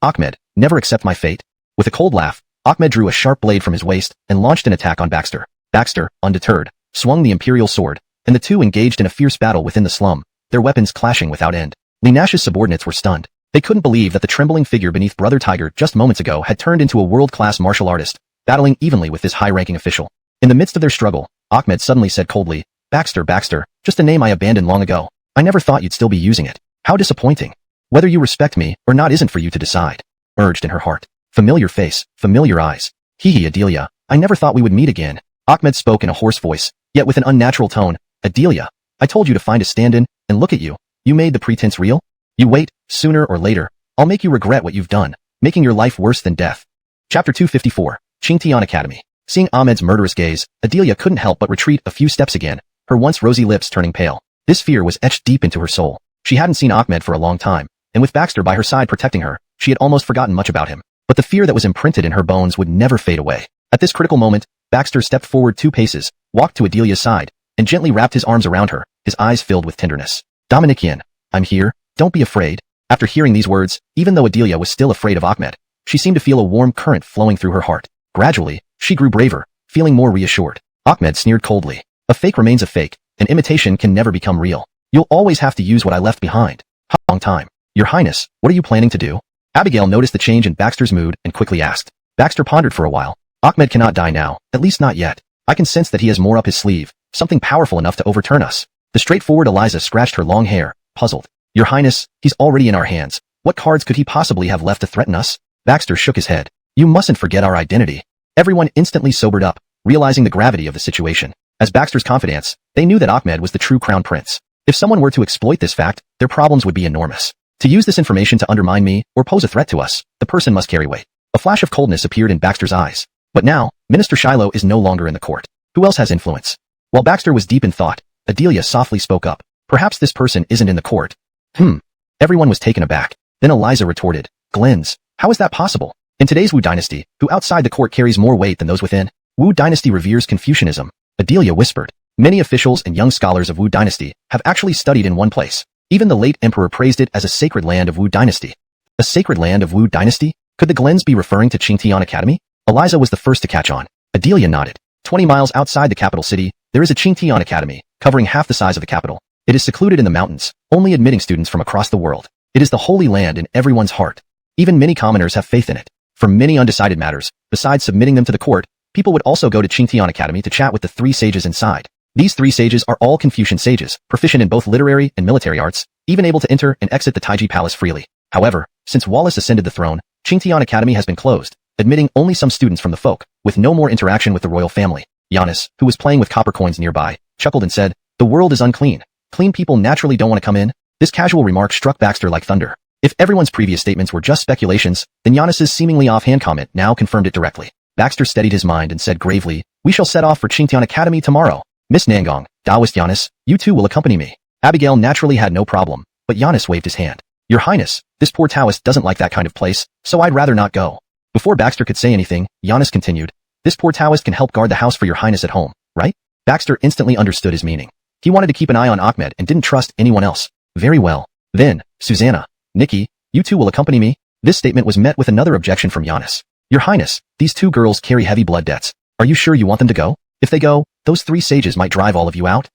Ahmed, never accept my fate. With a cold laugh, Ahmed drew a sharp blade from his waist and launched an attack on Baxter. Baxter, undeterred, swung the imperial sword, and the two engaged in a fierce battle within the slum, their weapons clashing without end. Li Nash's subordinates were stunned. They couldn't believe that the trembling figure beneath Brother Tiger just moments ago had turned into a world-class martial artist, battling evenly with this high-ranking official. In the midst of their struggle, Ahmed suddenly said coldly, Baxter, just a name I abandoned long ago. I never thought you'd still be using it. How disappointing. Whether you respect me or not isn't for you to decide. Urged in her heart. Familiar face, familiar eyes. Hee hee, Adelia, I never thought we would meet again. Ahmed spoke in a hoarse voice, yet with an unnatural tone. Adelia, I told you to find a stand-in, and look at you. You made the pretense real? You wait, sooner or later, I'll make you regret what you've done, making your life worse than death. Chapter 254, Qingtian Academy. Seeing Ahmed's murderous gaze, Adelia couldn't help but retreat a few steps again, her once rosy lips turning pale. This fear was etched deep into her soul. She hadn't seen Ahmed for a long time, and with Baxter by her side protecting her, she had almost forgotten much about him. But the fear that was imprinted in her bones would never fade away. At this critical moment, Baxter stepped forward 2 paces, walked to Adelia's side, and gently wrapped his arms around her, his eyes filled with tenderness. Dominikian, I'm here, don't be afraid. After hearing these words, even though Adelia was still afraid of Ahmed, she seemed to feel a warm current flowing through her heart. Gradually, she grew braver, feeling more reassured. Ahmed sneered coldly. A fake remains a fake, an imitation can never become real. You'll always have to use what I left behind. How long time? Your Highness, what are you planning to do? Abigail noticed the change in Baxter's mood and quickly asked. Baxter pondered for a while. Ahmed cannot die now, at least not yet. I can sense that he has more up his sleeve, something powerful enough to overturn us. The straightforward Eliza scratched her long hair, puzzled. Your Highness, he's already in our hands. What cards could he possibly have left to threaten us? Baxter shook his head. You mustn't forget our identity. Everyone instantly sobered up, realizing the gravity of the situation. As Baxter's confidants, they knew that Ahmed was the true crown prince. If someone were to exploit this fact, their problems would be enormous. To use this information to undermine me or pose a threat to us, the person must carry weight. A flash of coldness appeared in Baxter's eyes. But now, Minister Shiloh is no longer in the court. Who else has influence? While Baxter was deep in thought, Adelia softly spoke up. Perhaps this person isn't in the court. Everyone was taken aback. Then Eliza retorted, Glens, how is that possible? In today's Wu Dynasty, who outside the court carries more weight than those within? Wu Dynasty reveres Confucianism. Adelia whispered. Many officials and young scholars of Wu Dynasty have actually studied in one place. Even the late emperor praised it as a sacred land of Wu Dynasty. A sacred land of Wu Dynasty? Could the Glens be referring to Qingtian Academy? Eliza was the first to catch on. Adelia nodded. 20 miles outside the capital city, there is a Qingtian Academy, covering half the size of the capital. It is secluded in the mountains, only admitting students from across the world. It is the holy land in everyone's heart. Even many commoners have faith in it. For many undecided matters, besides submitting them to the court, people would also go to Qingtian Academy to chat with the 3 sages inside. These 3 sages are all Confucian sages, proficient in both literary and military arts, even able to enter and exit the Taiji Palace freely. However, since Wallace ascended the throne, Qingtian Academy has been closed, admitting only some students from the folk, with no more interaction with the royal family. Giannis, who was playing with copper coins nearby, chuckled and said, The world is unclean. Clean people naturally don't want to come in. This casual remark struck Baxter like thunder. If everyone's previous statements were just speculations, then Giannis's seemingly offhand comment now confirmed it directly. Baxter steadied his mind and said gravely, We shall set off for Qingtian Academy tomorrow. Miss Nangong, Taoist Giannis, you 2 will accompany me. Abigail naturally had no problem, but Giannis waved his hand. Your Highness, this poor Taoist doesn't like that kind of place, so I'd rather not go. Before Baxter could say anything, Giannis continued, This poor Taoist can help guard the house for your Highness at home, right? Baxter instantly understood his meaning. He wanted to keep an eye on Ahmed and didn't trust anyone else. Very well. Then, Susanna, Nikki, you 2 will accompany me. This statement was met with another objection from Giannis. Your Highness, these 2 girls carry heavy blood debts. Are you sure you want them to go? If they go, those 3 sages might drive all of you out.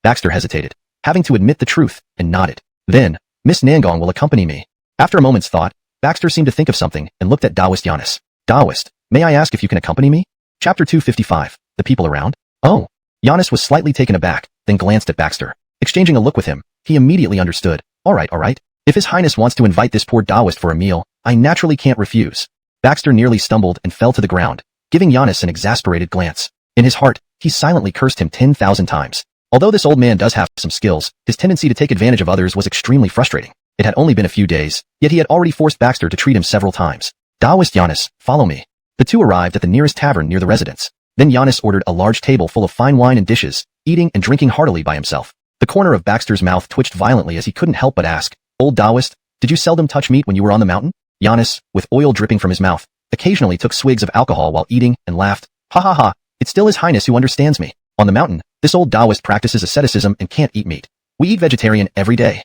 Baxter hesitated, having to admit the truth, and nodded. Then, Miss Nangong will accompany me. After a moment's thought, Baxter seemed to think of something and looked at Taoist Giannis. Taoist, may I ask if you can accompany me? Chapter 255, The People Around? Oh. Giannis was slightly taken aback, then glanced at Baxter. Exchanging a look with him, he immediately understood. All right. If His Highness wants to invite this poor Taoist for a meal, I naturally can't refuse. Baxter nearly stumbled and fell to the ground, giving Giannis an exasperated glance. In his heart, he silently cursed him 10,000 times. Although this old man does have some skills, his tendency to take advantage of others was extremely frustrating. It had only been a few days, yet he had already forced Baxter to treat him several times. Taoist Giannis, follow me. The 2 arrived at the nearest tavern near the residence. Then Giannis ordered a large table full of fine wine and dishes, eating and drinking heartily by himself. The corner of Baxter's mouth twitched violently as he couldn't help but ask, "Old Taoist, did you seldom touch meat when you were on the mountain?" Giannis, with oil dripping from his mouth, occasionally took swigs of alcohol while eating and laughed. "Ha ha ha, it's still His Highness who understands me. On the mountain, this old Taoist practices asceticism and can't eat meat. We eat vegetarian every day.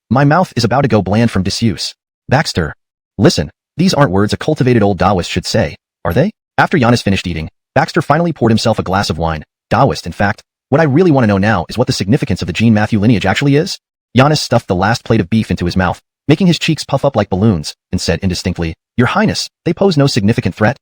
My mouth is about to go bland from disuse." Baxter. Listen, these aren't words a cultivated old Taoist should say, are they? After Giannis finished eating, Baxter finally poured himself a glass of wine. Taoist, in fact, what I really want to know now is what the significance of the Jean Matthew lineage actually is. Giannis stuffed the last plate of beef into his mouth, making his cheeks puff up like balloons, and said indistinctly, "Your Highness, they pose no significant threat."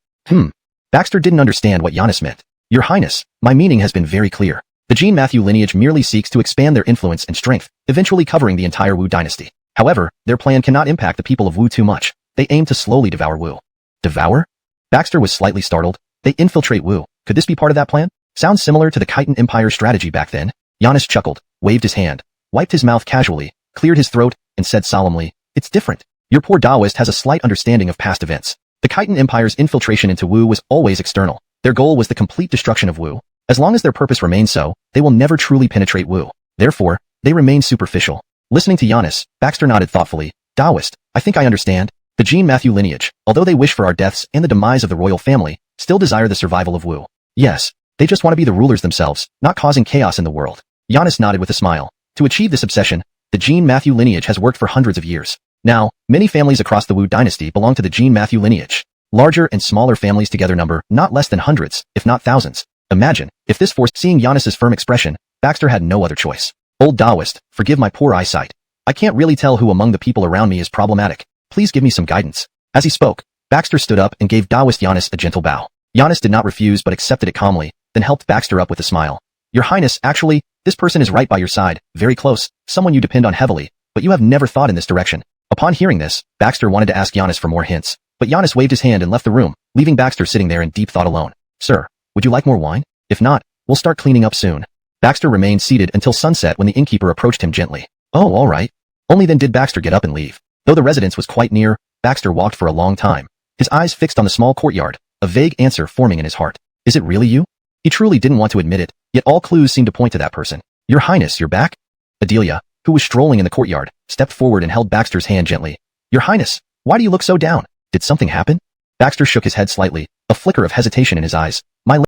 Baxter didn't understand what Giannis meant. "Your Highness, my meaning has been very clear. The Jean Matthew lineage merely seeks to expand their influence and strength, eventually covering the entire Wu Dynasty. However, their plan cannot impact the people of Wu too much. They aim to slowly devour Wu." Devour? Baxter was slightly startled. They infiltrate Wu. Could this be part of that plan? Sounds similar to the Khitan Empire strategy back then. Giannis chuckled, waved his hand, wiped his mouth casually, cleared his throat, and said solemnly, "It's different. Your poor Taoist has a slight understanding of past events. The Khitan Empire's infiltration into Wu was always external. Their goal was the complete destruction of Wu. As long as their purpose remains so, they will never truly penetrate Wu. Therefore, they remain superficial." Listening to Giannis, Baxter nodded thoughtfully. "Taoist, I think I understand. The Jean Matthew lineage, although they wish for our deaths and the demise of the royal family, still desire the survival of Wu. Yes, they just want to be the rulers themselves, not causing chaos in the world." Giannis nodded with a smile. To achieve this obsession, the Jean Matthew lineage has worked for hundreds of years. Now, many families across the Wu Dynasty belong to the Jean Matthew lineage. Larger and smaller families together number not less than hundreds, if not thousands. Imagine, if this forced. Seeing Giannis's firm expression, Baxter had no other choice. "Old Taoist, forgive my poor eyesight. I can't really tell who among the people around me is problematic. Please give me some guidance." As he spoke, Baxter stood up and gave Taoist Giannis a gentle bow. Giannis did not refuse but accepted it calmly, then helped Baxter up with a smile. "Your Highness, actually, this person is right by your side, very close, someone you depend on heavily, but you have never thought in this direction." Upon hearing this, Baxter wanted to ask Giannis for more hints, but Giannis waved his hand and left the room, leaving Baxter sitting there in deep thought alone. "Sir, would you like more wine? If not, we'll start cleaning up soon." Baxter remained seated until sunset when the innkeeper approached him gently. "Oh, all right." Only then did Baxter get up and leave. Though the residence was quite near, Baxter walked for a long time, his eyes fixed on the small courtyard, a vague answer forming in his heart. Is it really you? He truly didn't want to admit it, yet all clues seemed to point to that person. "Your Highness, you're back?" Adelia, who was strolling in the courtyard, stepped forward and held Baxter's hand gently. "Your Highness, why do you look so down? Did something happen?" Baxter shook his head slightly, a flicker of hesitation in his eyes. "My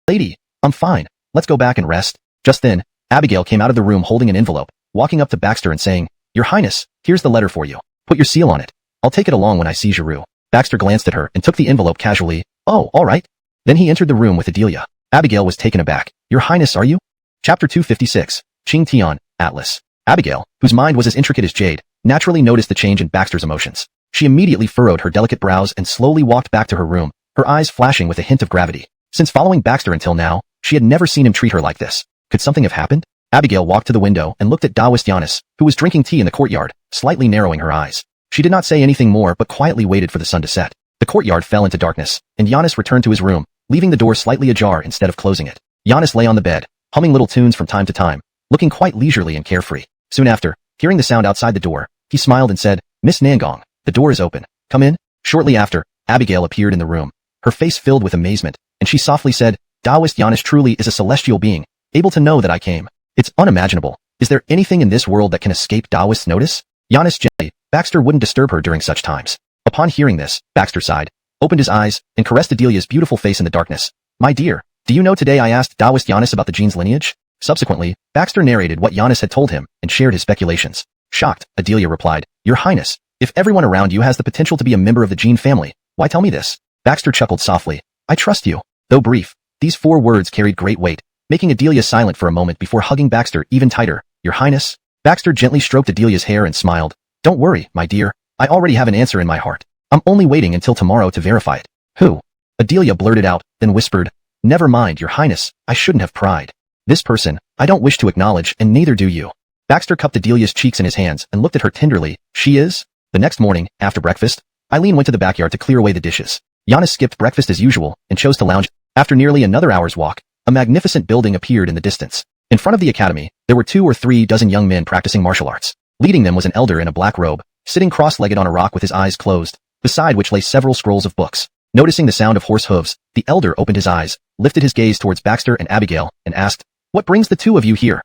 lady, I'm fine. Let's go back and rest." Just then, Abigail came out of the room holding an envelope, walking up to Baxter and saying, "Your Highness, here's the letter for you. Put your seal on it. I'll take it along when I see Giroux." Baxter glanced at her and took the envelope casually. "Oh, all right." Then he entered the room with Adelia. Abigail was taken aback. "Your Highness, are you?" Chapter 256, Qing Tian, Atlas. Abigail, whose mind was as intricate as jade, naturally noticed the change in Baxter's emotions. She immediately furrowed her delicate brows and slowly walked back to her room, her eyes flashing with a hint of gravity. Since following Baxter until now, she had never seen him treat her like this. Could something have happened? Abigail walked to the window and looked at Taoist Giannis, who was drinking tea in the courtyard, slightly narrowing her eyes. She did not say anything more but quietly waited for the sun to set. The courtyard fell into darkness, and Giannis returned to his room, leaving the door slightly ajar instead of closing it. Giannis lay on the bed, humming little tunes from time to time, looking quite leisurely and carefree. Soon after, hearing the sound outside the door, he smiled and said, "Miss Nangong, the door is open. Come in." Shortly after, Abigail appeared in the room, her face filled with amazement, and she softly said, "Taoist Giannis truly is a celestial being, able to know that I came. It's unimaginable. Is there anything in this world that can escape Taoist's notice?" Giannis gently, Baxter wouldn't disturb her during such times. Upon hearing this, Baxter sighed, opened his eyes, and caressed Adelia's beautiful face in the darkness. "My dear, do you know today I asked Taoist Giannis about the gene's lineage?" Subsequently, Baxter narrated what Giannis had told him and shared his speculations. Shocked, Adelia replied, "Your Highness, if everyone around you has the potential to be a member of the Jean family, why tell me this?" Baxter chuckled softly. "I trust you." Though brief, these 4 words carried great weight, making Adelia silent for a moment before hugging Baxter even tighter. "Your Highness?" Baxter gently stroked Adelia's hair and smiled. "Don't worry, my dear. I already have an answer in my heart. I'm only waiting until tomorrow to verify it." "Who?" Adelia blurted out, then whispered, "Never mind, Your Highness, I shouldn't have pried. This person, I don't wish to acknowledge, and neither do you." Baxter cupped Adelia's cheeks in his hands and looked at her tenderly. "She is?" The next morning, after breakfast, Eileen went to the backyard to clear away the dishes. Giannis skipped breakfast as usual and chose to lounge. After nearly another hour's walk, a magnificent building appeared in the distance. In front of the academy, there were 2 or 3 dozen young men practicing martial arts. Leading them was an elder in a black robe, sitting cross-legged on a rock with his eyes closed, beside which lay several scrolls of books. Noticing the sound of horse hooves, The elder opened his eyes, lifted his gaze towards Baxter and Abigail, and asked, "What brings the two of you here?"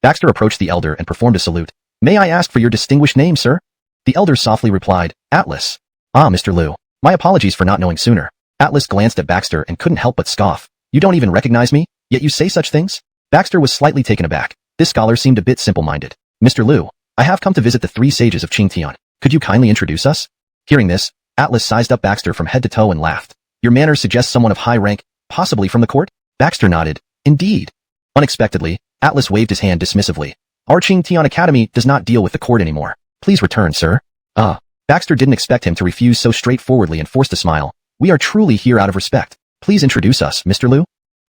Baxter approached the elder and performed a salute. "May I ask for your distinguished name, sir?" The elder softly replied, "Atlas." "Ah, Mr. Liu. My apologies for not knowing sooner." Atlas glanced at Baxter and couldn't help but scoff. "You don't even recognize me, yet you say such things?" Baxter was slightly taken aback. This scholar seemed a bit simple-minded. "Mr. Liu, I have come to visit the three sages of Qingtian. Could you kindly introduce us?" Hearing this, Atlas sized up Baxter from head to toe and laughed. "Your manner suggests someone of high rank, possibly from the court?" Baxter nodded. "Indeed." Unexpectedly, Atlas waved his hand dismissively. "Our Qingtian Academy does not deal with the court anymore. Please return, sir." Baxter didn't expect him to refuse so straightforwardly and forced a smile. "We are truly here out of respect. Please introduce us, Mr. Liu."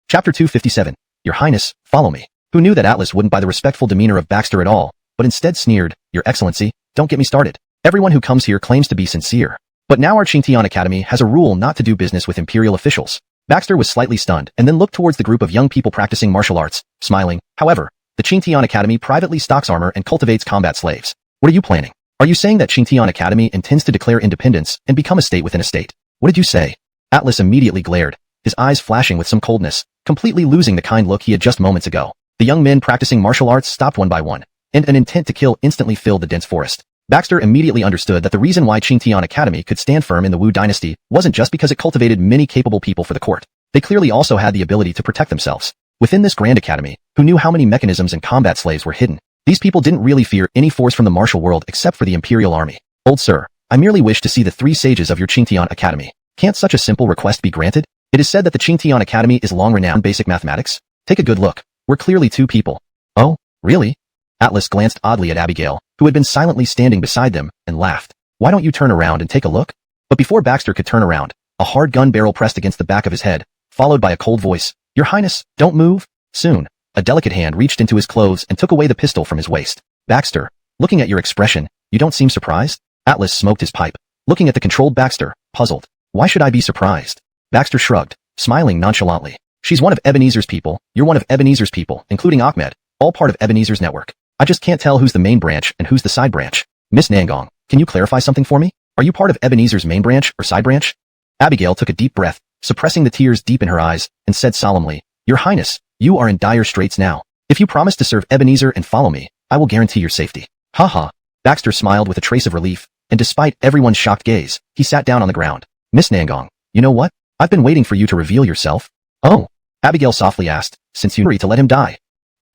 Chapter 257. Your Highness, follow me. Who knew that Atlas wouldn't buy the respectful demeanor of Baxter at all, but instead sneered, "Your Excellency, don't get me started. Everyone who comes here claims to be sincere. But now our Qingtian Academy has a rule not to do business with imperial officials." Baxter was slightly stunned and then looked towards the group of young people practicing martial arts, smiling. "However, the Qingtian Academy privately stocks armor and cultivates combat slaves. What are you planning? Are you saying that Qingtian Academy intends to declare independence and become a state within a state? What did you say?" Atlas immediately glared, his eyes flashing with some coldness, completely losing the kind look he had just moments ago. The young men practicing martial arts stopped one by one, and an intent to kill instantly filled the dense forest. Baxter immediately understood that the reason why Qingtian Academy could stand firm in the Wu Dynasty wasn't just because it cultivated many capable people for the court. They clearly also had the ability to protect themselves. Within this grand academy, who knew how many mechanisms and combat slaves were hidden, these people didn't really fear any force from the martial world except for the Imperial Army. "Old sir, I merely wish to see the three sages of your Qingtian Academy. Can't such a simple request be granted? It is said that the Qingtian Academy is long renowned in basic mathematics. Take a good look. We're clearly two people." "Oh, really?" Atlas glanced oddly at Abigail, who had been silently standing beside them, and laughed. "Why don't you turn around and take a look?" But before Baxter could turn around, a hard gun barrel pressed against the back of his head, followed by a cold voice. "Your Highness, don't move." Soon, a delicate hand reached into his clothes and took away the pistol from his waist. "Baxter, looking at your expression, you don't seem surprised?" Atlas smoked his pipe, looking at the controlled Baxter, puzzled. "Why should I be surprised?" Baxter shrugged, smiling nonchalantly. "She's one of Ebenezer's people, you're one of Ebenezer's people, including Ahmed, all part of Ebenezer's network. I just can't tell who's the main branch and who's the side branch. Miss Nangong, can you clarify something for me? Are you part of Ebenezer's main branch or side branch?" Abigail took a deep breath, suppressing the tears deep in her eyes, and said solemnly, "Your Highness, you are in dire straits now. If you promise to serve Ebenezer and follow me, I will guarantee your safety." "Ha ha." Baxter smiled with a trace of relief, and despite everyone's shocked gaze, he sat down on the ground. "Miss Nangong, you know what? I've been waiting for you to reveal yourself." "Oh?" Abigail softly asked, "Since you agree to let him die."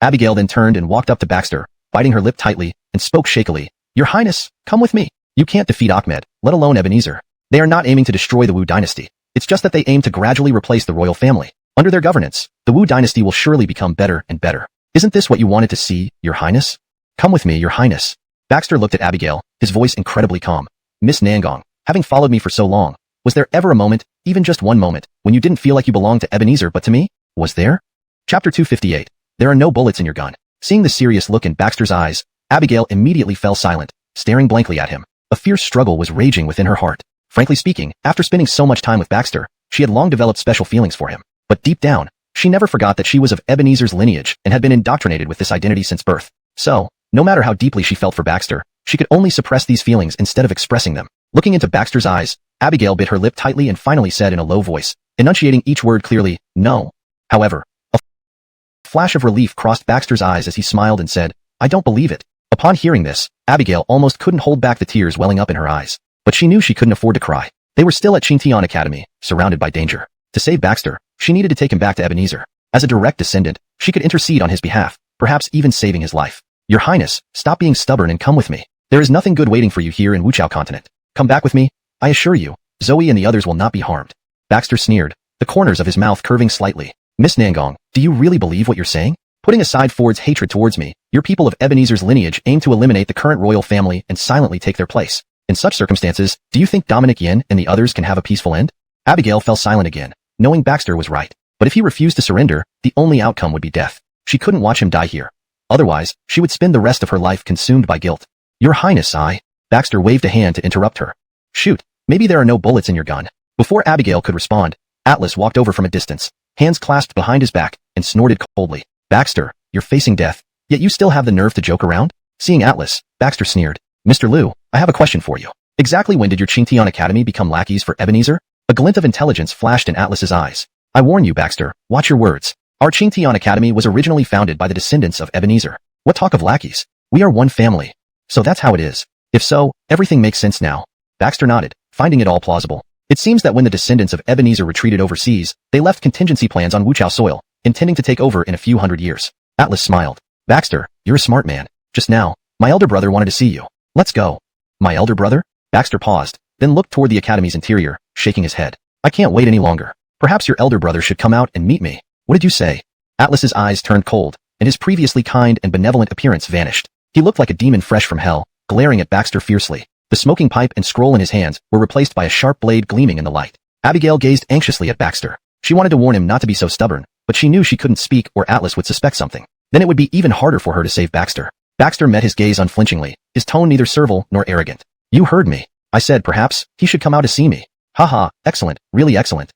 Abigail then turned and walked up to Baxter, biting her lip tightly, and spoke shakily. "Your Highness, come with me. You can't defeat Ahmed, let alone Ebenezer. They are not aiming to destroy the Wu Dynasty. It's just that they aim to gradually replace the royal family. Under their governance, the Wu Dynasty will surely become better and better. Isn't this what you wanted to see, Your Highness? Come with me, Your Highness." Baxter looked at Abigail, his voice incredibly calm. "Miss Nangong, having followed me for so long, was there ever a moment, even just one moment, when you didn't feel like you belonged to Ebenezer but to me? Was there?" Chapter 258. There are no bullets in your gun. Seeing the serious look in Baxter's eyes, Abigail immediately fell silent, staring blankly at him. A fierce struggle was raging within her heart. Frankly speaking, after spending so much time with Baxter, she had long developed special feelings for him. But deep down, she never forgot that she was of Ebenezer's lineage and had been indoctrinated with this identity since birth. So, no matter how deeply she felt for Baxter, she could only suppress these feelings instead of expressing them. Looking into Baxter's eyes, Abigail bit her lip tightly and finally said in a low voice, enunciating each word clearly, "No." However, a flash of relief crossed Baxter's eyes as he smiled and said, "I don't believe it." Upon hearing this, Abigail almost couldn't hold back the tears welling up in her eyes. But she knew she couldn't afford to cry. They were still at Qingtian Academy, surrounded by danger. To save Baxter, she needed to take him back to Ebenezer. As a direct descendant, she could intercede on his behalf, perhaps even saving his life. "Your Highness, stop being stubborn and come with me. There is nothing good waiting for you here in Wuchao continent. Come back with me. I assure you, Zoe and the others will not be harmed." Baxter sneered, the corners of his mouth curving slightly. "Miss Nangong, do you really believe what you're saying? Putting aside Ford's hatred towards me, your people of Ebenezer's lineage aim to eliminate the current royal family and silently take their place. In such circumstances, do you think Dominic Yin and the others can have a peaceful end?" Abigail fell silent again, knowing Baxter was right. But if he refused to surrender, the only outcome would be death. She couldn't watch him die here. Otherwise, she would spend the rest of her life consumed by guilt. "Your Highness, Baxter waved a hand to interrupt her. "Shoot, maybe there are no bullets in your gun." Before Abigail could respond, Atlas walked over from a distance, hands clasped behind his back, and snorted coldly. "Baxter, you're facing death, yet you still have the nerve to joke around?" Seeing Atlas, Baxter sneered. "Mr. Liu, I have a question for you. Exactly when did your Qingtian Academy become lackeys for Ebenezer?" A glint of intelligence flashed in Atlas's eyes. I warn you, Baxter, watch your words. Our Qingtian Academy was originally founded by the descendants of Ebenezer. What talk of lackeys? We are one family. So that's how it is. If so, everything makes sense now. Baxter nodded, finding it all plausible. It seems that when the descendants of Ebenezer retreated overseas, they left contingency plans on Wuchao soil, intending to take over in a few hundred years. Atlas smiled. Baxter, you're a smart man. Just now, my elder brother wanted to see you. Let's go. My elder brother? Baxter paused, then looked toward the academy's interior, shaking his head. I can't wait any longer. Perhaps your elder brother should come out and meet me. What did you say? Atlas's eyes turned cold, and his previously kind and benevolent appearance vanished. He looked like a demon fresh from hell, glaring at Baxter fiercely. The smoking pipe and scroll in his hands were replaced by a sharp blade gleaming in the light. Abigail gazed anxiously at Baxter. She wanted to warn him not to be so stubborn, but she knew she couldn't speak or Atlas would suspect something. Then it would be even harder for her to save Baxter. Baxter met his gaze unflinchingly, his tone neither servile nor arrogant. You heard me. I said perhaps he should come out to see me. Haha, excellent, really excellent.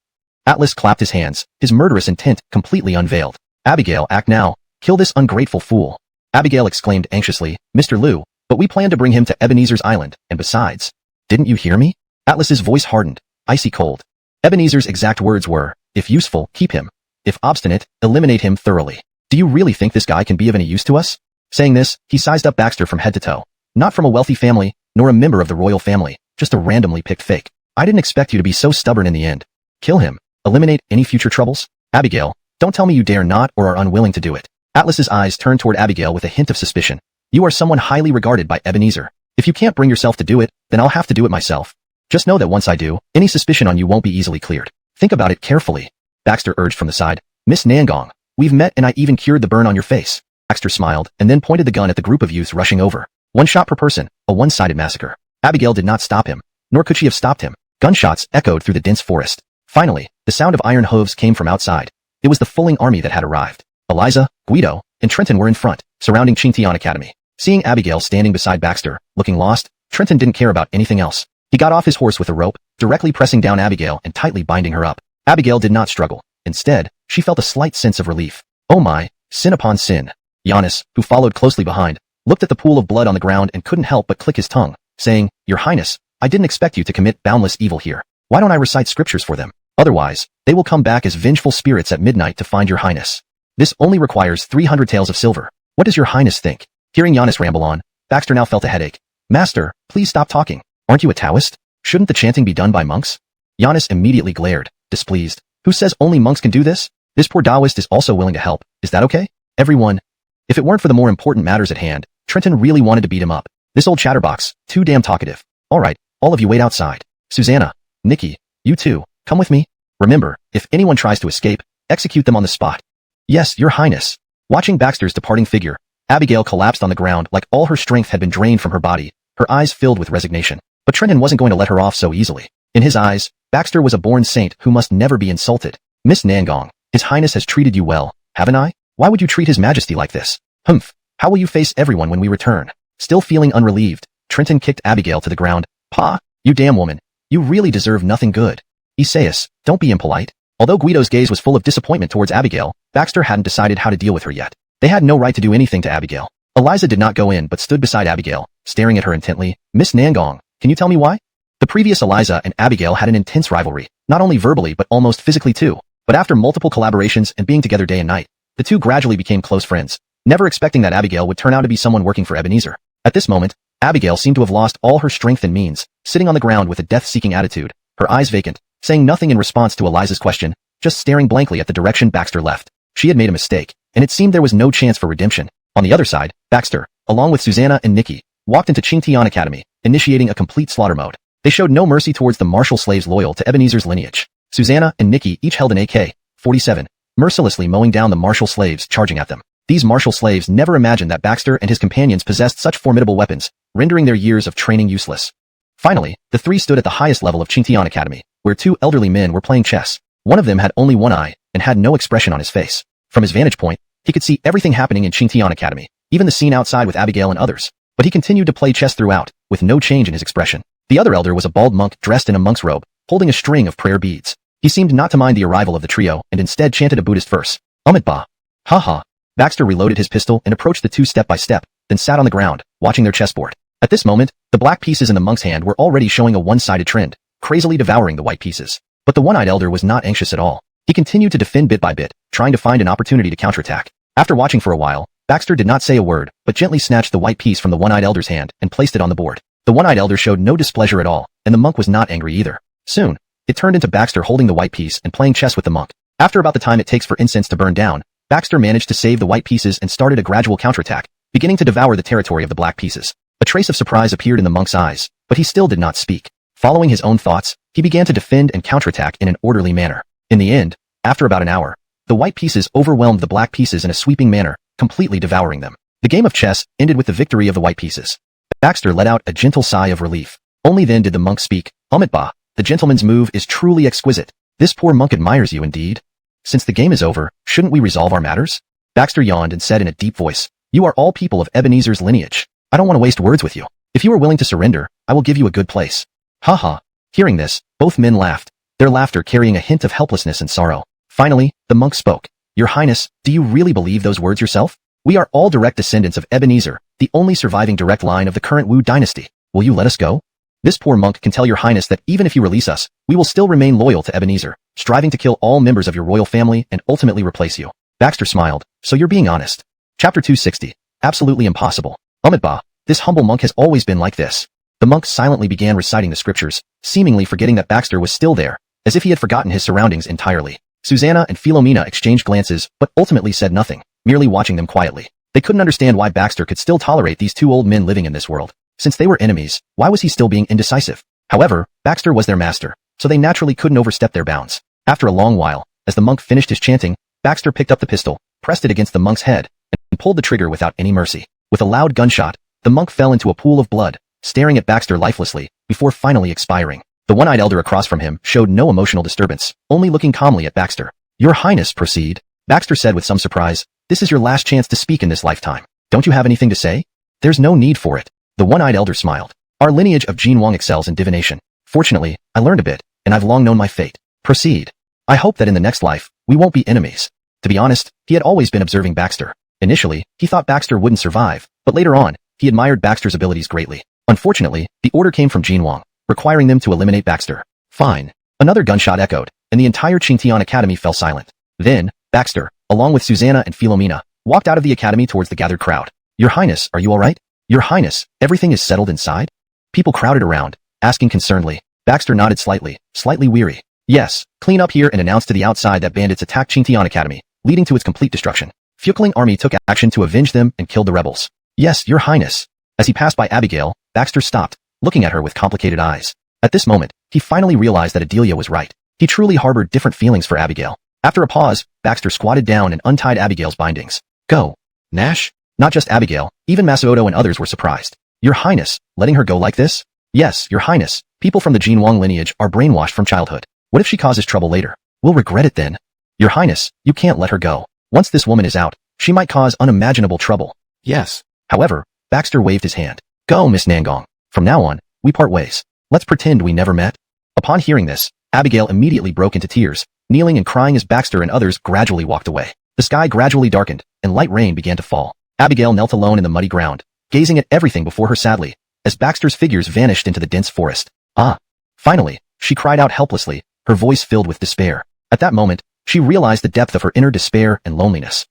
Atlas clapped his hands, his murderous intent completely unveiled. Abigail, act now. Kill this ungrateful fool. Abigail exclaimed anxiously, Mr. Liu, but we plan to bring him to Ebenezer's island, and besides. Didn't you hear me? Atlas's voice hardened, icy cold. Ebenezer's exact words were, if useful, keep him. If obstinate, eliminate him thoroughly. Do you really think this guy can be of any use to us? Saying this, he sized up Baxter from head to toe. Not from a wealthy family, nor a member of the royal family, just a randomly picked fake. I didn't expect you to be so stubborn in the end. Kill him. Eliminate any future troubles? Abigail, don't tell me you dare not or are unwilling to do it. Atlas's eyes turned toward Abigail with a hint of suspicion. You are someone highly regarded by Ebenezer. If you can't bring yourself to do it, then I'll have to do it myself. Just know that once I do, any suspicion on you won't be easily cleared. Think about it carefully. Baxter urged from the side. Miss Nangong, we've met and I even cured the burn on your face. Baxter smiled and then pointed the gun at the group of youths rushing over. One shot per person, a one-sided massacre. Abigail did not stop him, nor could she have stopped him. Gunshots echoed through the dense forest. Finally, the sound of iron hooves came from outside. It was the fulling army that had arrived. Eliza, Guido, and Trenton were in front, surrounding Qingtian Academy. Seeing Abigail standing beside Baxter, looking lost, Trenton didn't care about anything else. He got off his horse with a rope, directly pressing down Abigail and tightly binding her up. Abigail did not struggle. Instead, she felt a slight sense of relief. Oh my, sin upon sin. Giannis, who followed closely behind, looked at the pool of blood on the ground and couldn't help but click his tongue, saying, Your Highness, I didn't expect you to commit boundless evil here. Why don't I recite scriptures for them? Otherwise, they will come back as vengeful spirits at midnight to find your Highness. This only requires 300 taels of silver. What does your Highness think? Hearing Giannis ramble on, Baxter now felt a headache. Master, please stop talking. Aren't you a Taoist? Shouldn't the chanting be done by monks? Giannis immediately glared, displeased. Who says only monks can do this? This poor Taoist is also willing to help. Is that okay? Everyone. If it weren't for the more important matters at hand, Trenton really wanted to beat him up. This old chatterbox, too damn talkative. Alright, all of you wait outside. Susanna, Nikki, you too, come with me. Remember, if anyone tries to escape, execute them on the spot. Yes, your Highness. Watching Baxter's departing figure, Abigail collapsed on the ground like all her strength had been drained from her body, her eyes filled with resignation. But Trenton wasn't going to let her off so easily. In his eyes, Baxter was a born saint who must never be insulted. Miss Nangong, His Highness has treated you well, haven't I? Why would you treat His Majesty like this? Humph. How will you face everyone when we return? Still feeling unrelieved, Trenton kicked Abigail to the ground. Pa, you damn woman. You really deserve nothing good. Isaias, don't be impolite. Although Guido's gaze was full of disappointment towards Abigail, Baxter hadn't decided how to deal with her yet. They had no right to do anything to Abigail. Eliza did not go in but stood beside Abigail, staring at her intently. Miss Nangong, can you tell me why? The previous Eliza and Abigail had an intense rivalry, not only verbally but almost physically too. But after multiple collaborations and being together day and night, the two gradually became close friends, never expecting that Abigail would turn out to be someone working for Ebenezer. At this moment, Abigail seemed to have lost all her strength and means, sitting on the ground with a death-seeking attitude, her eyes vacant, saying nothing in response to Eliza's question, just staring blankly at the direction Baxter left. She had made a mistake, and it seemed there was no chance for redemption. On the other side, Baxter, along with Susanna and Nikki, walked into Qingtian Academy, initiating a complete slaughter mode. They showed no mercy towards the martial slaves loyal to Ebenezer's lineage. Susanna and Nikki each held an AK-47, mercilessly mowing down the martial slaves charging at them. These martial slaves never imagined that Baxter and his companions possessed such formidable weapons, rendering their years of training useless. Finally, the three stood at the highest level of Qingtian Academy, where two elderly men were playing chess. One of them had only one eye, and had no expression on his face. From his vantage point, he could see everything happening in Qingtian Academy, even the scene outside with Abigail and others. But he continued to play chess throughout, with no change in his expression. The other elder was a bald monk dressed in a monk's robe, holding a string of prayer beads. He seemed not to mind the arrival of the trio, and instead chanted a Buddhist verse. Amitabha. Ha ha. Baxter reloaded his pistol and approached the two step by step, then sat on the ground, watching their chessboard. At this moment, the black pieces in the monk's hand were already showing a one-sided trend, crazily devouring the white pieces. But the one-eyed elder was not anxious at all. He continued to defend bit by bit, trying to find an opportunity to counterattack. After watching for a while, Baxter did not say a word, but gently snatched the white piece from the one-eyed elder's hand and placed it on the board. The one-eyed elder showed no displeasure at all, and the monk was not angry either. Soon, it turned into Baxter holding the white piece and playing chess with the monk. After about the time it takes for incense to burn down, Baxter managed to save the white pieces and started a gradual counterattack, beginning to devour the territory of the black pieces. A trace of surprise appeared in the monk's eyes, but he still did not speak. Following his own thoughts, he began to defend and counterattack in an orderly manner. In the end, after about an hour, the white pieces overwhelmed the black pieces in a sweeping manner, completely devouring them. The game of chess ended with the victory of the white pieces. Baxter let out a gentle sigh of relief. Only then did the monk speak. "Bah, the gentleman's move is truly exquisite. This poor monk admires you indeed. Since the game is over, shouldn't we resolve our matters?" Baxter yawned and said in a deep voice, "You are all people of Ebenezer's lineage. I don't want to waste words with you. If you are willing to surrender, I will give you a good place." "Ha ha." Hearing this, both men laughed, their laughter carrying a hint of helplessness and sorrow. Finally, the monk spoke. "Your Highness, do you really believe those words yourself? We are all direct descendants of Ebenezer, the only surviving direct line of the current Wu Dynasty. Will you let us go? This poor monk can tell your Highness that even if you release us, we will still remain loyal to Ebenezer, striving to kill all members of your royal family and ultimately replace you." Baxter smiled. "So you're being honest." Chapter 260. Absolutely impossible. Bah, this humble monk has always been like this. The monk silently began reciting the scriptures, seemingly forgetting that Baxter was still there, as if he had forgotten his surroundings entirely. Susanna and Philomena exchanged glances, but ultimately said nothing, merely watching them quietly. They couldn't understand why Baxter could still tolerate these two old men living in this world. Since they were enemies, why was he still being indecisive? However, Baxter was their master, so they naturally couldn't overstep their bounds. After a long while, as the monk finished his chanting, Baxter picked up the pistol, pressed it against the monk's head, and pulled the trigger without any mercy. With a loud gunshot, the monk fell into a pool of blood, staring at Baxter lifelessly, before finally expiring. The one-eyed elder across from him showed no emotional disturbance, only looking calmly at Baxter. "Your Highness, proceed," Baxter said with some surprise. "This is your last chance to speak in this lifetime. Don't you have anything to say?" "There's no need for it." The one-eyed elder smiled. "Our lineage of Jinwang excels in divination. Fortunately, I learned a bit, and I've long known my fate. Proceed. I hope that in the next life, we won't be enemies." To be honest, he had always been observing Baxter. Initially, he thought Baxter wouldn't survive, but later on, he admired Baxter's abilities greatly. Unfortunately, the order came from Jinwang, requiring them to eliminate Baxter. Fine. Another gunshot echoed, and the entire Qingtian Academy fell silent. Then, Baxter, along with Susanna and Philomena, walked out of the academy towards the gathered crowd. "Your Highness, are you all right? Your Highness, everything is settled inside?" People crowded around, asking concernedly. Baxter nodded slightly weary. "Yes, clean up here and announce to the outside that bandits attacked Qingtian Academy, leading to its complete destruction. Fueling army took action to avenge them and killed the rebels." "Yes, Your Highness." As he passed by Abigail, Baxter stopped, looking at her with complicated eyes. At this moment, he finally realized that Adelia was right. He truly harbored different feelings for Abigail. After a pause, Baxter squatted down and untied Abigail's bindings. "Go." "Nash?" Not just Abigail, even Masaoto and others were surprised. "Your Highness, letting her go like this?" "Yes, Your Highness. People from the Jinwang lineage are brainwashed from childhood. What if she causes trouble later? We'll regret it then." "Your Highness, you can't let her go. Once this woman is out, she might cause unimaginable trouble." "Yes." However, Baxter waved his hand. "Go, Miss Nangong. From now on, we part ways. Let's pretend we never met." Upon hearing this, Abigail immediately broke into tears, kneeling and crying as Baxter and others gradually walked away. The sky gradually darkened, and light rain began to fall. Abigail knelt alone in the muddy ground, gazing at everything before her sadly, as Baxter's figures vanished into the dense forest. "Ah!" Finally, she cried out helplessly, her voice filled with despair. At that moment, she realized the depth of her inner despair and loneliness.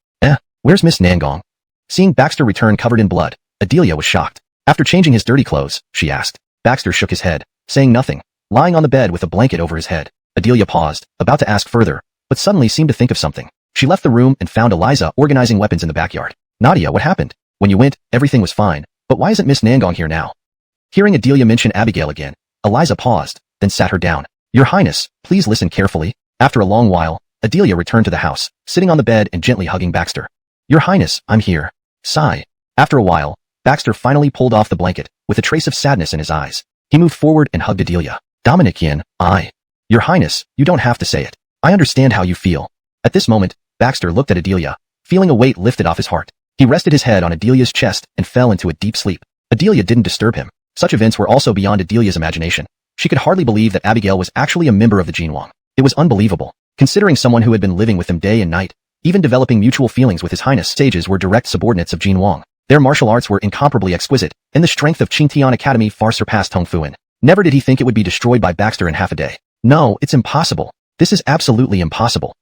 Where's Miss Nangong?" Seeing Baxter return covered in blood, Adelia was shocked. After changing his dirty clothes, she asked. Baxter shook his head, saying nothing, lying on the bed with a blanket over his head. Adelia paused, about to ask further, but suddenly seemed to think of something. She left the room and found Eliza organizing weapons in the backyard. "Nadia, what happened? When you went, everything was fine, but why isn't Miss Nangong here now?" Hearing Adelia mention Abigail again, Eliza paused, then sat her down. "Your Highness, please listen carefully." After a long while, Adelia returned to the house, sitting on the bed and gently hugging Baxter. "Your Highness, I'm here." Sigh. After a while, Baxter finally pulled off the blanket, with a trace of sadness in his eyes. He moved forward and hugged Adelia. "Dominikian, Your Highness, you don't have to say it. I understand how you feel." At this moment, Baxter looked at Adelia, feeling a weight lifted off his heart. He rested his head on Adelia's chest and fell into a deep sleep. Adelia didn't disturb him. Such events were also beyond Adelia's imagination. She could hardly believe that Abigail was actually a member of the Jinwang. It was unbelievable, considering someone who had been living with them day and night, even developing mutual feelings with His Highness. Sages were direct subordinates of Jinwang. Their martial arts were incomparably exquisite, and the strength of Qingtian Academy far surpassed Hong Fuan. Never did he think it would be destroyed by Baxter in half a day. No, it's impossible. This is absolutely impossible.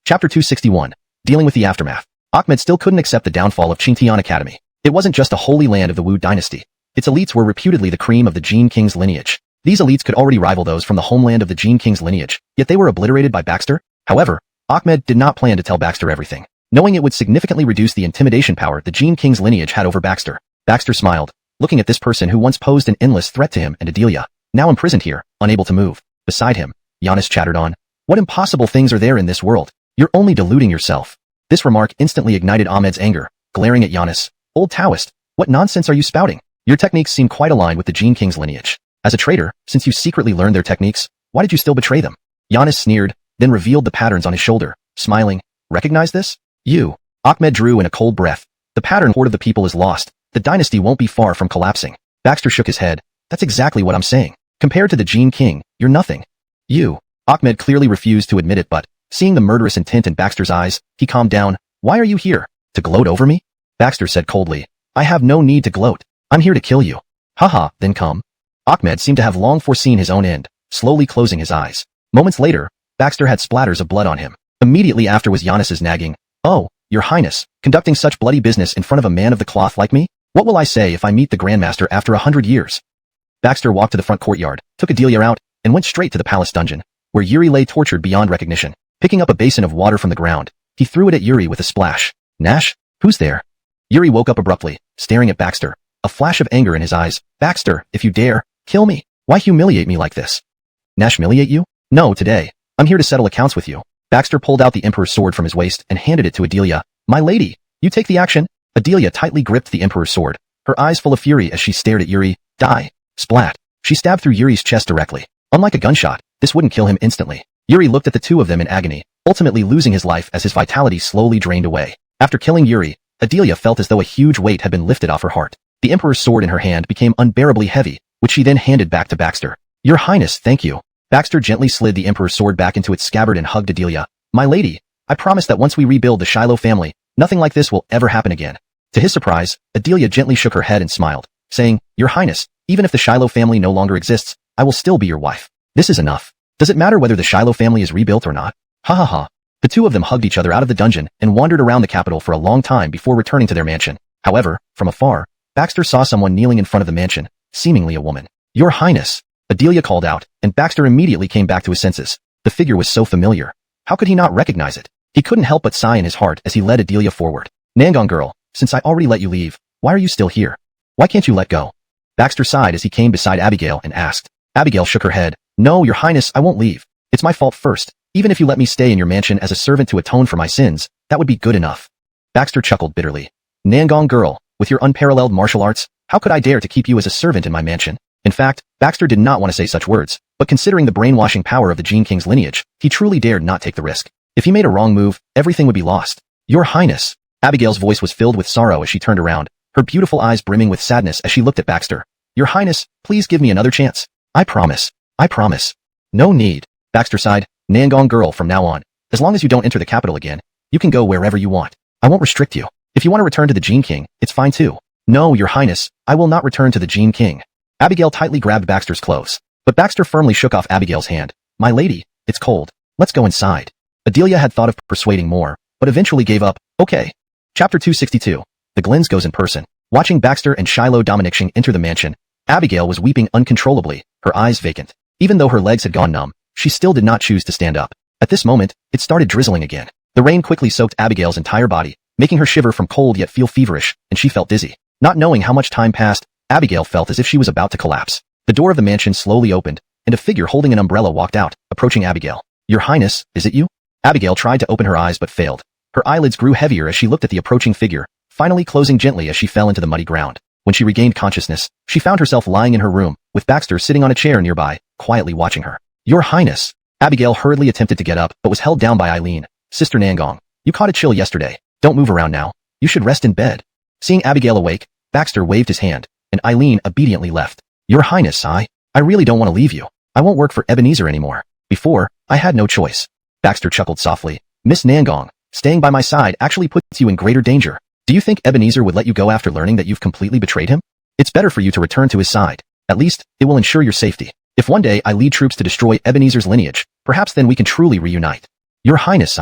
Chapter 261. Dealing with the aftermath. Ahmed still couldn't accept the downfall of Qingtian Academy. It wasn't just the holy land of the Wu Dynasty. Its elites were reputedly the cream of the Jin King's lineage. These elites could already rival those from the homeland of the Jin King's lineage, yet they were obliterated by Baxter. However, Ahmed did not plan to tell Baxter everything, knowing it would significantly reduce the intimidation power the Jin King's lineage had over Baxter. Baxter smiled, looking at this person who once posed an endless threat to him and Adelia, now imprisoned here, unable to move. Beside him, Giannis chattered on. What impossible things are there in this world? You're only deluding yourself. This remark instantly ignited Ahmed's anger, glaring at Giannis. Old Taoist, what nonsense are you spouting? Your techniques seem quite aligned with the Jin King's lineage. As a traitor, since you secretly learned their techniques, why did you still betray them? Giannis sneered, then revealed the patterns on his shoulder, smiling. Recognize this? You. Ahmed drew in a cold breath. The pattern horde of the people is lost. The dynasty won't be far from collapsing. Baxter shook his head. That's exactly what I'm saying. Compared to the Jin King, you're nothing. You. Ahmed clearly refused to admit it, but, seeing the murderous intent in Baxter's eyes, he calmed down. Why are you here? To gloat over me? Baxter said coldly. I have no need to gloat. I'm here to kill you. Haha, then come. Ahmed seemed to have long foreseen his own end, slowly closing his eyes. Moments later, Baxter had splatters of blood on him. Immediately after was Giannis's nagging. Oh, your highness, conducting such bloody business in front of a man of the cloth like me? What will I say if I meet the Grandmaster after 100 years? Baxter walked to the front courtyard, took Adelia out, and went straight to the palace dungeon, where Yuri lay tortured beyond recognition. Picking up a basin of water from the ground, he threw it at Yuri with a splash. Nash? Who's there? Yuri woke up abruptly, staring at Baxter, a flash of anger in his eyes. Baxter, if you dare, kill me. Why humiliate me like this? Nash humiliate you? No, today. I'm here to settle accounts with you. Baxter pulled out the Emperor's sword from his waist and handed it to Adelia. My lady, you take the action. Adelia tightly gripped the Emperor's sword, her eyes full of fury as she stared at Yuri. Die. Splat. She stabbed through Yuri's chest directly. Unlike a gunshot, this wouldn't kill him instantly. Yuri looked at the two of them in agony, ultimately losing his life as his vitality slowly drained away. After killing Yuri, Adelia felt as though a huge weight had been lifted off her heart. The Emperor's sword in her hand became unbearably heavy, which she then handed back to Baxter. Your Highness, thank you. Baxter gently slid the Emperor's sword back into its scabbard and hugged Adelia. My lady, I promise that once we rebuild the Shiloh family, nothing like this will ever happen again. To his surprise, Adelia gently shook her head and smiled, saying, Your Highness, even if the Shiloh family no longer exists, I will still be your wife. This is enough. Does it matter whether the Shiloh family is rebuilt or not? Ha ha ha. The two of them hugged each other out of the dungeon and wandered around the capital for a long time before returning to their mansion. However, from afar, Baxter saw someone kneeling in front of the mansion, seemingly a woman. Your Highness, Adelia called out, and Baxter immediately came back to his senses. The figure was so familiar. How could he not recognize it? He couldn't help but sigh in his heart as he led Adelia forward. Nangon girl, since I already let you leave, why are you still here? Why can't you let go? Baxter sighed as he came beside Abigail and asked. Abigail shook her head. No, Your Highness, I won't leave. It's my fault first. Even if you let me stay in your mansion as a servant to atone for my sins, that would be good enough. Baxter chuckled bitterly. Nangon girl, with your unparalleled martial arts, how could I dare to keep you as a servant in my mansion? In fact, Baxter did not want to say such words, but considering the brainwashing power of the Jin King's lineage, he truly dared not take the risk. If he made a wrong move, everything would be lost. Your Highness. Abigail's voice was filled with sorrow as she turned around, her beautiful eyes brimming with sadness as she looked at Baxter. Your Highness, please give me another chance. I promise. I promise. No need. Baxter sighed. Nangon girl, from now on, as long as you don't enter the capital again, you can go wherever you want. I won't restrict you. If you want to return to the Jin King, it's fine too. No, Your Highness, I will not return to the Jin King. Abigail tightly grabbed Baxter's clothes, but Baxter firmly shook off Abigail's hand. My lady, it's cold. Let's go inside. Adelia had thought of persuading more, but eventually gave up. Okay. Chapter 262. The Glens goes in person. Watching Baxter and Shiloh Dominicshin enter the mansion, Abigail was weeping uncontrollably, her eyes vacant. Even though her legs had gone numb, she still did not choose to stand up. At this moment, it started drizzling again. The rain quickly soaked Abigail's entire body, making her shiver from cold yet feel feverish, and she felt dizzy. Not knowing how much time passed, Abigail felt as if she was about to collapse. The door of the mansion slowly opened, and a figure holding an umbrella walked out, approaching Abigail. Your Highness, is it you? Abigail tried to open her eyes but failed. Her eyelids grew heavier as she looked at the approaching figure, finally closing gently as she fell into the muddy ground. When she regained consciousness, she found herself lying in her room, with Baxter sitting on a chair nearby, quietly watching her. Your Highness. Abigail hurriedly attempted to get up, but was held down by Eileen. Sister Nangong, you caught a chill yesterday. Don't move around now. You should rest in bed. Seeing Abigail awake, Baxter waved his hand, and Eileen obediently left. Your Highness, I really don't want to leave you. I won't work for Ebenezer anymore. Before, I had no choice. Baxter chuckled softly. Miss Nangong, staying by my side actually puts you in greater danger. Do you think Ebenezer would let you go after learning that you've completely betrayed him? It's better for you to return to his side. At least, it will ensure your safety. If one day I lead troops to destroy Ebenezer's lineage, perhaps then we can truly reunite. Your Highness,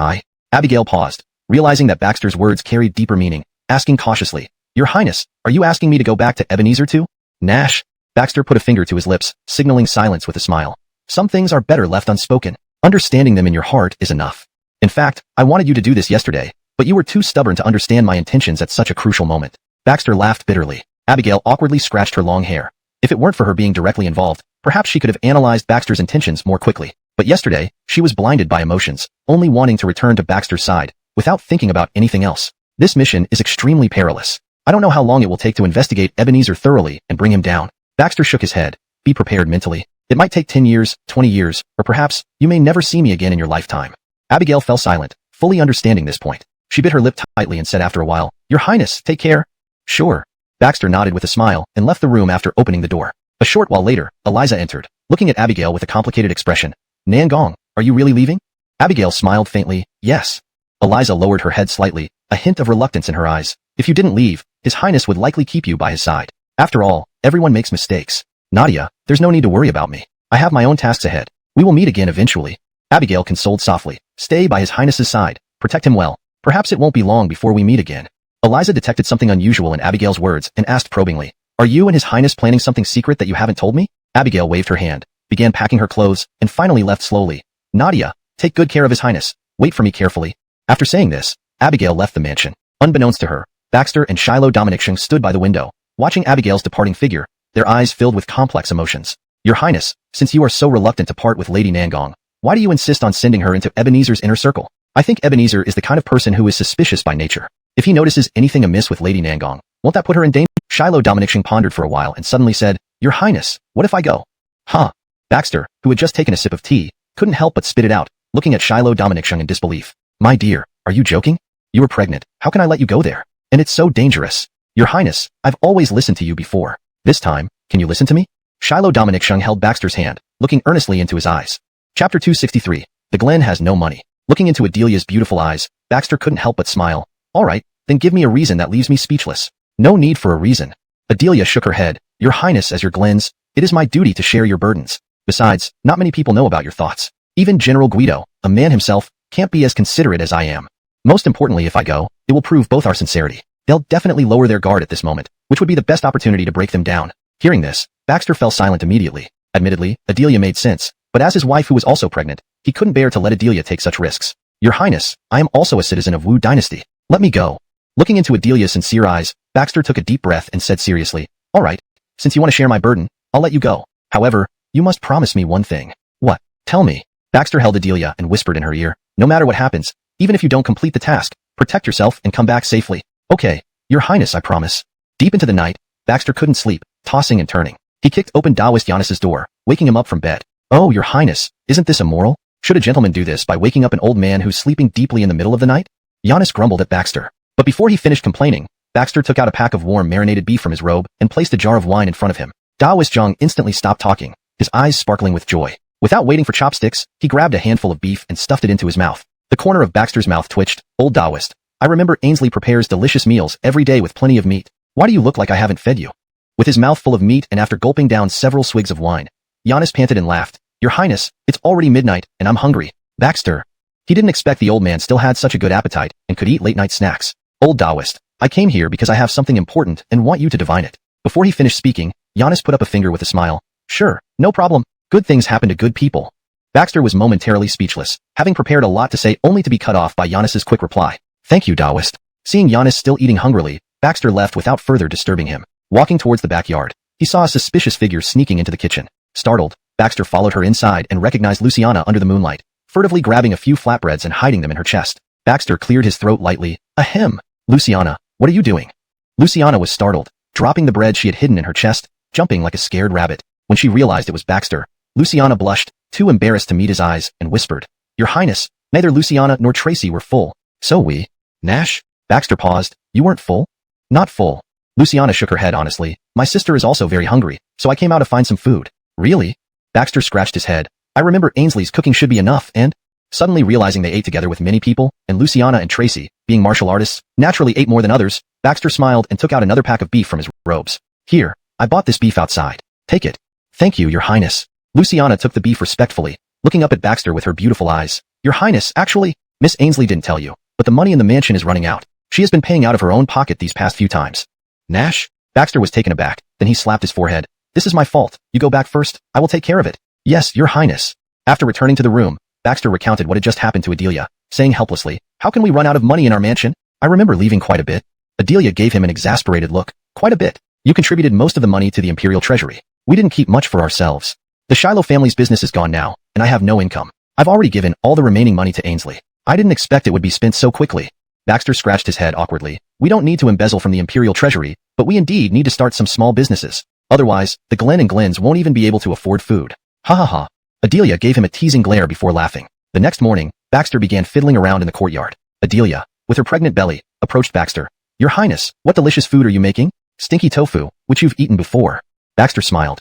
Abigail paused, realizing that Baxter's words carried deeper meaning, asking cautiously, Your Highness, are you asking me to go back to Ebenezer too? Nash. Baxter put a finger to his lips, signaling silence with a smile. Some things are better left unspoken. Understanding them in your heart is enough. In fact, I wanted you to do this yesterday, but you were too stubborn to understand my intentions at such a crucial moment. Baxter laughed bitterly. Abigail awkwardly scratched her long hair. If it weren't for her being directly involved, perhaps she could have analyzed Baxter's intentions more quickly. But yesterday, she was blinded by emotions, only wanting to return to Baxter's side, without thinking about anything else. This mission is extremely perilous. I don't know how long it will take to investigate Ebenezer thoroughly and bring him down. Baxter shook his head. Be prepared mentally. It might take 10 years, 20 years, or perhaps, you may never see me again in your lifetime. Abigail fell silent, fully understanding this point. She bit her lip tightly and said after a while, Your Highness, take care. Sure. Baxter nodded with a smile and left the room after opening the door. A short while later, Eliza entered, looking at Abigail with a complicated expression. Nangong, are you really leaving? Abigail smiled faintly, yes. Eliza lowered her head slightly, a hint of reluctance in her eyes. If you didn't leave, His Highness would likely keep you by his side. After all, everyone makes mistakes. Nadia, there's no need to worry about me. I have my own tasks ahead. We will meet again eventually. Abigail consoled softly. Stay by His Highness's side. Protect him well. Perhaps it won't be long before we meet again. Eliza detected something unusual in Abigail's words and asked probingly, Are you and His Highness planning something secret that you haven't told me? Abigail waved her hand, began packing her clothes, and finally left slowly. Nadia, take good care of His Highness. Wait for me carefully. After saying this, Abigail left the mansion. Unbeknownst to her, Baxter and Shiloh Dominicshan stood by the window, watching Abigail's departing figure, their eyes filled with complex emotions. Your Highness, since you are so reluctant to part with Lady Nangong, why do you insist on sending her into Ebenezer's inner circle? I think Ebenezer is the kind of person who is suspicious by nature. If he notices anything amiss with Lady Nangong, won't that put her in danger? Shiloh Dominicshan pondered for a while and suddenly said, Your Highness, what if I go? Huh? Baxter, who had just taken a sip of tea, couldn't help but spit it out, looking at Shiloh Dominicshan in disbelief. My dear, are you joking? You were pregnant. How can I let you go there? And it's so dangerous. Your Highness, I've always listened to you before. This time, can you listen to me? Shiloh Dominicshan held Baxter's hand, looking earnestly into his eyes. Chapter 263. The Glen has no money. Looking into Adelia's beautiful eyes, Baxter couldn't help but smile. All right, then give me a reason that leaves me speechless. No need for a reason. Adelia shook her head. Your Highness, as your Glen's, it is my duty to share your burdens. Besides, not many people know about your thoughts. Even General Guido, a man himself, can't be as considerate as I am. Most importantly, if I go, it will prove both our sincerity. They'll definitely lower their guard at this moment, which would be the best opportunity to break them down. Hearing this, Baxter fell silent immediately. Admittedly, Adelia made sense, but as his wife who was also pregnant, he couldn't bear to let Adelia take such risks. Your Highness, I am also a citizen of Wu Dynasty. Let me go. Looking into Adelia's sincere eyes, Baxter took a deep breath and said seriously, All right, since you want to share my burden, I'll let you go. However, you must promise me one thing. What? Tell me. Baxter held Adelia and whispered in her ear, No matter what happens, even if you don't complete the task, protect yourself and come back safely. Okay, Your Highness, I promise. Deep into the night, Baxter couldn't sleep, tossing and turning. He kicked open Taoist Giannis's door, waking him up from bed. Oh, Your Highness, isn't this immoral? Should a gentleman do this by waking up an old man who's sleeping deeply in the middle of the night? Giannis grumbled at Baxter. But before he finished complaining, Baxter took out a pack of warm marinated beef from his robe and placed a jar of wine in front of him. Taoist Zhang instantly stopped talking, his eyes sparkling with joy. Without waiting for chopsticks, he grabbed a handful of beef and stuffed it into his mouth. The corner of Baxter's mouth twitched. Old Taoist, I remember Ainsley prepares delicious meals every day with plenty of meat. Why do you look like I haven't fed you? With his mouth full of meat and after gulping down several swigs of wine, Giannis panted and laughed. Your Highness, it's already midnight, and I'm hungry. Baxter. He didn't expect the old man still had such a good appetite and could eat late-night snacks. Old Taoist, I came here because I have something important and want you to divine it. Before he finished speaking, Giannis put up a finger with a smile. Sure, no problem. Good things happen to good people. Baxter was momentarily speechless, having prepared a lot to say only to be cut off by Giannis's quick reply. Thank you, Taoist. Seeing Giannis still eating hungrily, Baxter left without further disturbing him. Walking towards the backyard, he saw a suspicious figure sneaking into the kitchen. Startled, Baxter followed her inside and recognized Luciana under the moonlight, furtively grabbing a few flatbreads and hiding them in her chest. Baxter cleared his throat lightly. Ahem. Luciana, what are you doing? Luciana was startled, dropping the bread she had hidden in her chest, jumping like a scared rabbit. When she realized it was Baxter, Luciana blushed, too embarrassed to meet his eyes, and whispered, Your Highness, neither Luciana nor Tracy were full. So we... Nash? Baxter paused. You weren't full? Not full. Luciana shook her head honestly. My sister is also very hungry, so I came out to find some food. Really? Baxter scratched his head. I remember Ainsley's cooking should be enough and... Suddenly realizing they ate together with many people, and Luciana and Tracy, being martial artists, naturally ate more than others, Baxter smiled and took out another pack of beef from his robes. Here, I bought this beef outside. Take it. Thank you, Your Highness. Luciana took the beef respectfully, looking up at Baxter with her beautiful eyes. Your Highness, actually, Miss Ainsley didn't tell you, but the money in the mansion is running out. She has been paying out of her own pocket these past few times. Nash? Baxter was taken aback, then he slapped his forehead. This is my fault. You go back first. I will take care of it. Yes, Your Highness. After returning to the room, Baxter recounted what had just happened to Adelia, saying helplessly, how can we run out of money in our mansion? I remember leaving quite a bit. Adelia gave him an exasperated look. Quite a bit. You contributed most of the money to the Imperial Treasury. We didn't keep much for ourselves. The Shiloh family's business is gone now, and I have no income. I've already given all the remaining money to Ainsley. I didn't expect it would be spent so quickly. Baxter scratched his head awkwardly. We don't need to embezzle from the Imperial Treasury, but we indeed need to start some small businesses. Otherwise, the Glen and Glens won't even be able to afford food. Ha ha ha. Adelia gave him a teasing glare before laughing. The next morning, Baxter began fiddling around in the courtyard. Adelia, with her pregnant belly, approached Baxter. Your Highness, what delicious food are you making? Stinky tofu, which you've eaten before. Baxter smiled.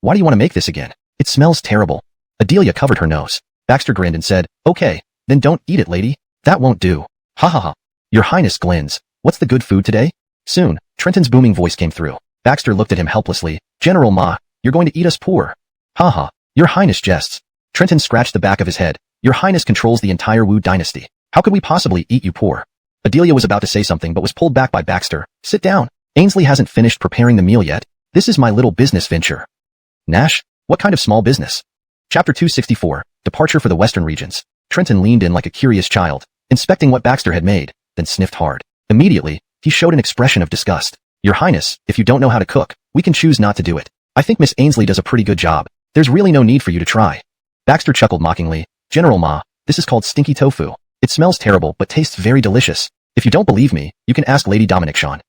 Why do you want to make this again? It smells terrible. Adelia covered her nose. Baxter grinned and said, okay, then don't eat it, lady. That won't do. Ha ha ha. Your Highness Glens, what's the good food today? Soon, Trenton's booming voice came through. Baxter looked at him helplessly. General Ma, you're going to eat us poor. Ha ha. Your Highness jests. Trenton scratched the back of his head. Your Highness controls the entire Wu Dynasty. How could we possibly eat you poor? Adelia was about to say something but was pulled back by Baxter. Sit down. Ainsley hasn't finished preparing the meal yet. This is my little business venture. Nash? What kind of small business? Chapter 264, Departure for the Western Regions. Trenton leaned in like a curious child, inspecting what Baxter had made, then sniffed hard. Immediately, he showed an expression of disgust. Your Highness, if you don't know how to cook, we can choose not to do it. I think Miss Ainsley does a pretty good job. There's really no need for you to try. Baxter chuckled mockingly. General Ma, this is called stinky tofu. It smells terrible but tastes very delicious. If you don't believe me, you can ask Lady Dominic Sean.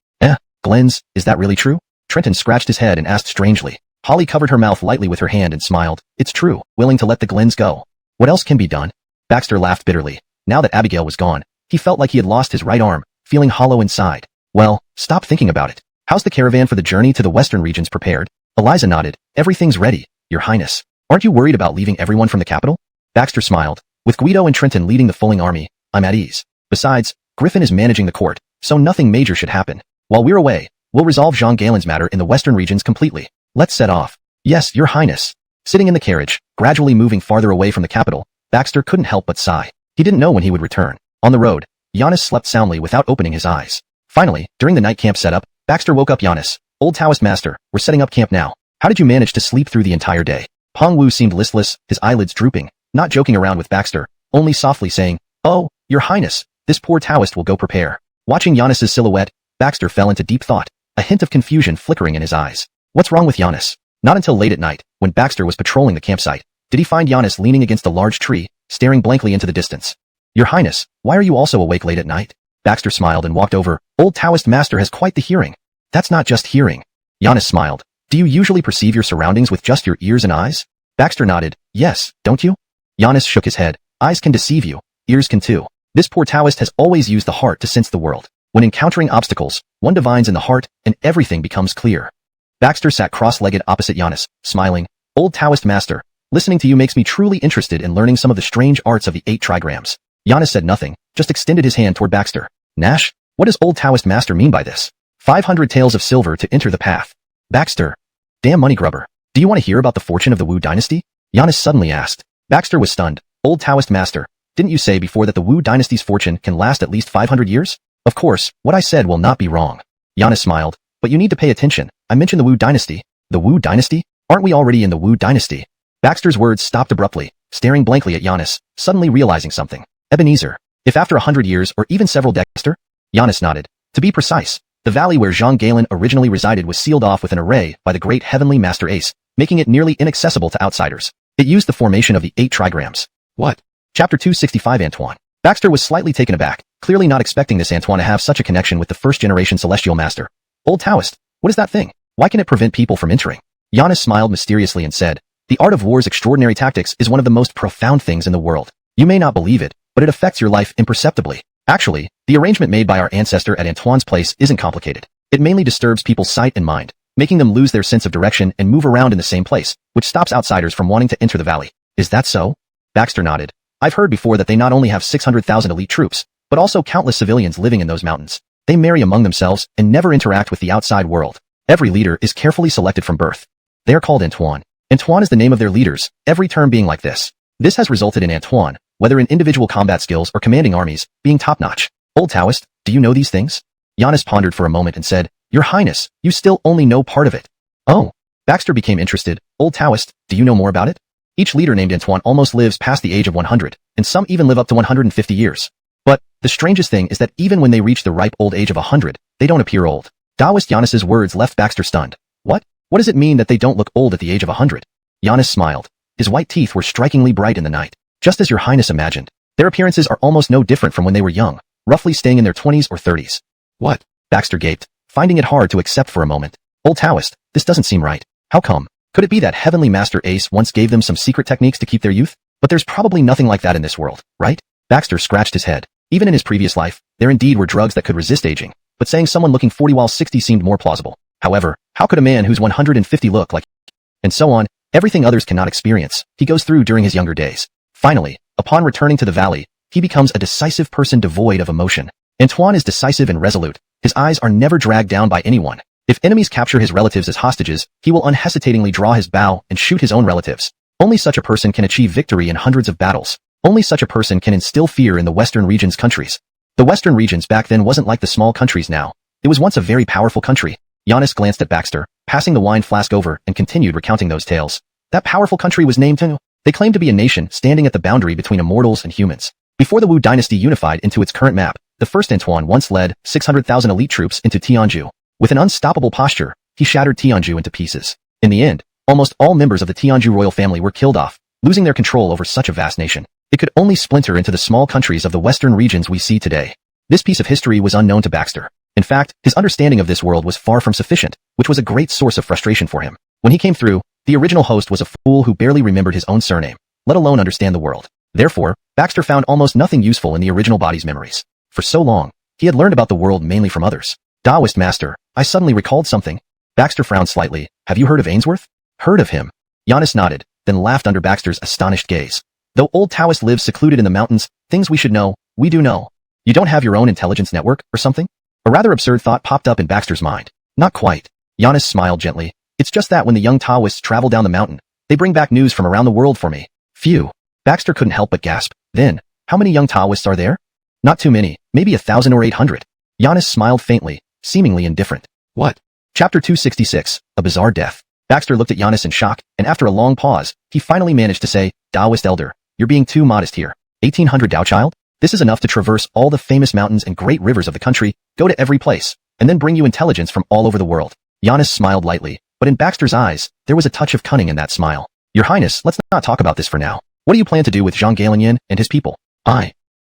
Glens, is that really true? Trenton scratched his head and asked strangely. Holly covered her mouth lightly with her hand and smiled. It's true, willing to let the Glens go. What else can be done? Baxter laughed bitterly. Now that Abigail was gone, he felt like he had lost his right arm, feeling hollow inside. Well, stop thinking about it. How's the caravan for the journey to the Western regions prepared? Eliza nodded. Everything's ready, Your Highness. Aren't you worried about leaving everyone from the capital? Baxter smiled. With Guido and Trenton leading the fulling army, I'm at ease. Besides, Griffin is managing the court, so nothing major should happen. While we're away, we'll resolve Jean Galen's matter in the Western regions completely. Let's set off. Yes, Your Highness. Sitting in the carriage, gradually moving farther away from the capital, Baxter couldn't help but sigh. He didn't know when he would return. On the road, Giannis slept soundly without opening his eyes. Finally, during the night camp setup, Baxter woke up Giannis. Old Taoist Master, we're setting up camp now. How did you manage to sleep through the entire day? Pong Wu seemed listless, his eyelids drooping, not joking around with Baxter, only softly saying, Oh, Your Highness, this poor Taoist will go prepare. Watching Giannis's silhouette, Baxter fell into deep thought, a hint of confusion flickering in his eyes. What's wrong with Giannis? Not until late at night, when Baxter was patrolling the campsite, did he find Giannis leaning against a large tree, staring blankly into the distance. Your Highness, why are you also awake late at night? Baxter smiled and walked over. Old Taoist Master has quite the hearing. That's not just hearing. Giannis smiled. Do you usually perceive your surroundings with just your ears and eyes? Baxter nodded. Yes, don't you? Giannis shook his head. Eyes can deceive you. Ears can too. This poor Taoist has always used the heart to sense the world. When encountering obstacles, one divines in the heart, and everything becomes clear. Baxter sat cross-legged opposite Giannis, smiling. Old Taoist Master, listening to you makes me truly interested in learning some of the strange arts of the 8 trigrams. Giannis said nothing, just extended his hand toward Baxter. Nash, what does Old Taoist Master mean by this? 500 taels of silver to enter the path. Baxter. Damn money grubber. Do you want to hear about the fortune of the Wu Dynasty? Giannis suddenly asked. Baxter was stunned. Old Taoist Master, didn't you say before that the Wu Dynasty's fortune can last at least 500 years? Of course, what I said will not be wrong. Giannis smiled. But you need to pay attention. I mentioned the Wu Dynasty. The Wu Dynasty? Aren't we already in the Wu Dynasty? Baxter's words stopped abruptly, staring blankly at Giannis, suddenly realizing something. Ebenezer. If after 100 years or even several decades, Giannis nodded. To be precise, the valley where Jean Galen originally resided was sealed off with an array by the great heavenly Master Ace, making it nearly inaccessible to outsiders. It used the formation of the 8 trigrams. What? Chapter 265 Antoine. Baxter was slightly taken aback, clearly not expecting this Antoine to have such a connection with the first-generation Celestial Master. Old Taoist, what is that thing? Why can it prevent people from entering? Giannis smiled mysteriously and said, The art of war's extraordinary tactics is one of the most profound things in the world. You may not believe it, but it affects your life imperceptibly. Actually, the arrangement made by our ancestor at Antoine's place isn't complicated. It mainly disturbs people's sight and mind, making them lose their sense of direction and move around in the same place, which stops outsiders from wanting to enter the valley. Is that so? Baxter nodded. I've heard before that they not only have 600,000 elite troops, but also countless civilians living in those mountains. They marry among themselves and never interact with the outside world. Every leader is carefully selected from birth. They are called Antoine. Antoine is the name of their leaders, every term being like this. This has resulted in Antoine, whether in individual combat skills or commanding armies, being top-notch. Old Taoist, do you know these things? Giannis pondered for a moment and said, Your Highness, you still only know part of it. Oh. Baxter became interested. Old Taoist, do you know more about it? Each leader named Antoine almost lives past the age of 100, and some even live up to 150 years. But the strangest thing is that even when they reach the ripe old age of 100, they don't appear old. Taoist Giannis's words left Baxter stunned. What? What does it mean that they don't look old at the age of 100? Giannis smiled. His white teeth were strikingly bright in the night, just as your Highness imagined. Their appearances are almost no different from when they were young, roughly staying in their 20s or 30s. What? Baxter gaped, finding it hard to accept for a moment. Old Taoist, this doesn't seem right. How come? Could it be that Heavenly Master Ace once gave them some secret techniques to keep their youth? But there's probably nothing like that in this world, right? Baxter scratched his head. Even in his previous life, there indeed were drugs that could resist aging, but saying someone looking 40 while 60 seemed more plausible. However, how could a man who's 150 look like? And so on, everything others cannot experience, he goes through during his younger days. Finally, upon returning to the valley, he becomes a decisive person devoid of emotion. Antoine is decisive and resolute. His eyes are never dragged down by anyone. If enemies capture his relatives as hostages, he will unhesitatingly draw his bow and shoot his own relatives. Only such a person can achieve victory in hundreds of battles. Only such a person can instill fear in the Western region's countries. The Western regions back then wasn't like the small countries now. It was once a very powerful country. Giannis glanced at Baxter, passing the wine flask over, and continued recounting those tales. That powerful country was named Tenu. They claimed to be a nation standing at the boundary between immortals and humans. Before the Wu Dynasty unified into its current map, the first Antoine once led 600,000 elite troops into Tianju. With an unstoppable posture, he shattered Tianju into pieces. In the end, almost all members of the Tianju royal family were killed off, losing their control over such a vast nation. It could only splinter into the small countries of the western regions we see today. This piece of history was unknown to Baxter. In fact, his understanding of this world was far from sufficient, which was a great source of frustration for him. When he came through, the original host was a fool who barely remembered his own surname, let alone understand the world. Therefore, Baxter found almost nothing useful in the original body's memories. For so long, he had learned about the world mainly from others. Taoist Master, I suddenly recalled something. Baxter frowned slightly. Have you heard of Ainsworth? Heard of him? Giannis nodded, then laughed under Baxter's astonished gaze. Though old Taoist lives secluded in the mountains, things we should know, we do know. You don't have your own intelligence network, or something? A rather absurd thought popped up in Baxter's mind. Not quite. Giannis smiled gently. It's just that when the young Taoists travel down the mountain, they bring back news from around the world for me. Phew. Baxter couldn't help but gasp. Then, how many young Taoists are there? Not too many, maybe 1,000 or 800. Giannis smiled faintly, seemingly indifferent. What? Chapter 266, A Bizarre Death. Baxter looked at Giannis in shock, and after a long pause, he finally managed to say, Taoist Elder, you're being too modest here. 1800 Tao Child? This is enough to traverse all the famous mountains and great rivers of the country, go to every place, and then bring you intelligence from all over the world. Giannis smiled lightly, but in Baxter's eyes, there was a touch of cunning in that smile. Your Highness, let's not talk about this for now. What do you plan to do with Zhang Galinyan and his people?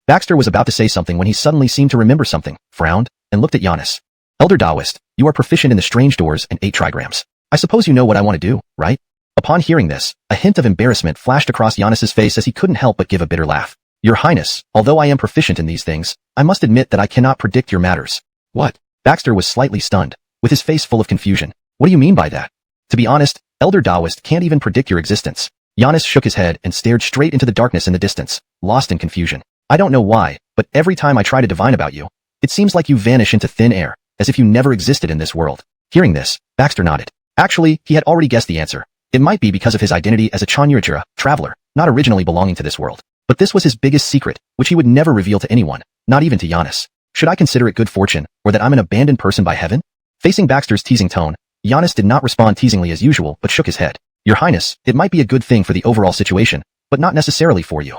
Baxter was about to say something when he suddenly seemed to remember something, frowned, and looked at Giannis. Elder Taoist, you are proficient in the strange doors and 8 trigrams. I suppose you know what I want to do, right? Upon hearing this, a hint of embarrassment flashed across Giannis's face as he couldn't help but give a bitter laugh. Your Highness, although I am proficient in these things, I must admit that I cannot predict your matters. What? Baxter was slightly stunned, with his face full of confusion. What do you mean by that? To be honest, Elder Taoist can't even predict your existence. Giannis shook his head and stared straight into the darkness in the distance, lost in confusion. I don't know why, but every time I try to divine about you, it seems like you vanish into thin air, as if you never existed in this world. Hearing this, Baxter nodded. Actually, he had already guessed the answer. It might be because of his identity as a Chanyurajira, traveler, not originally belonging to this world. But this was his biggest secret, which he would never reveal to anyone, not even to Giannis. Should I consider it good fortune, or that I'm an abandoned person by heaven? Facing Baxter's teasing tone, Giannis did not respond teasingly as usual, but shook his head. Your Highness, it might be a good thing for the overall situation, but not necessarily for you.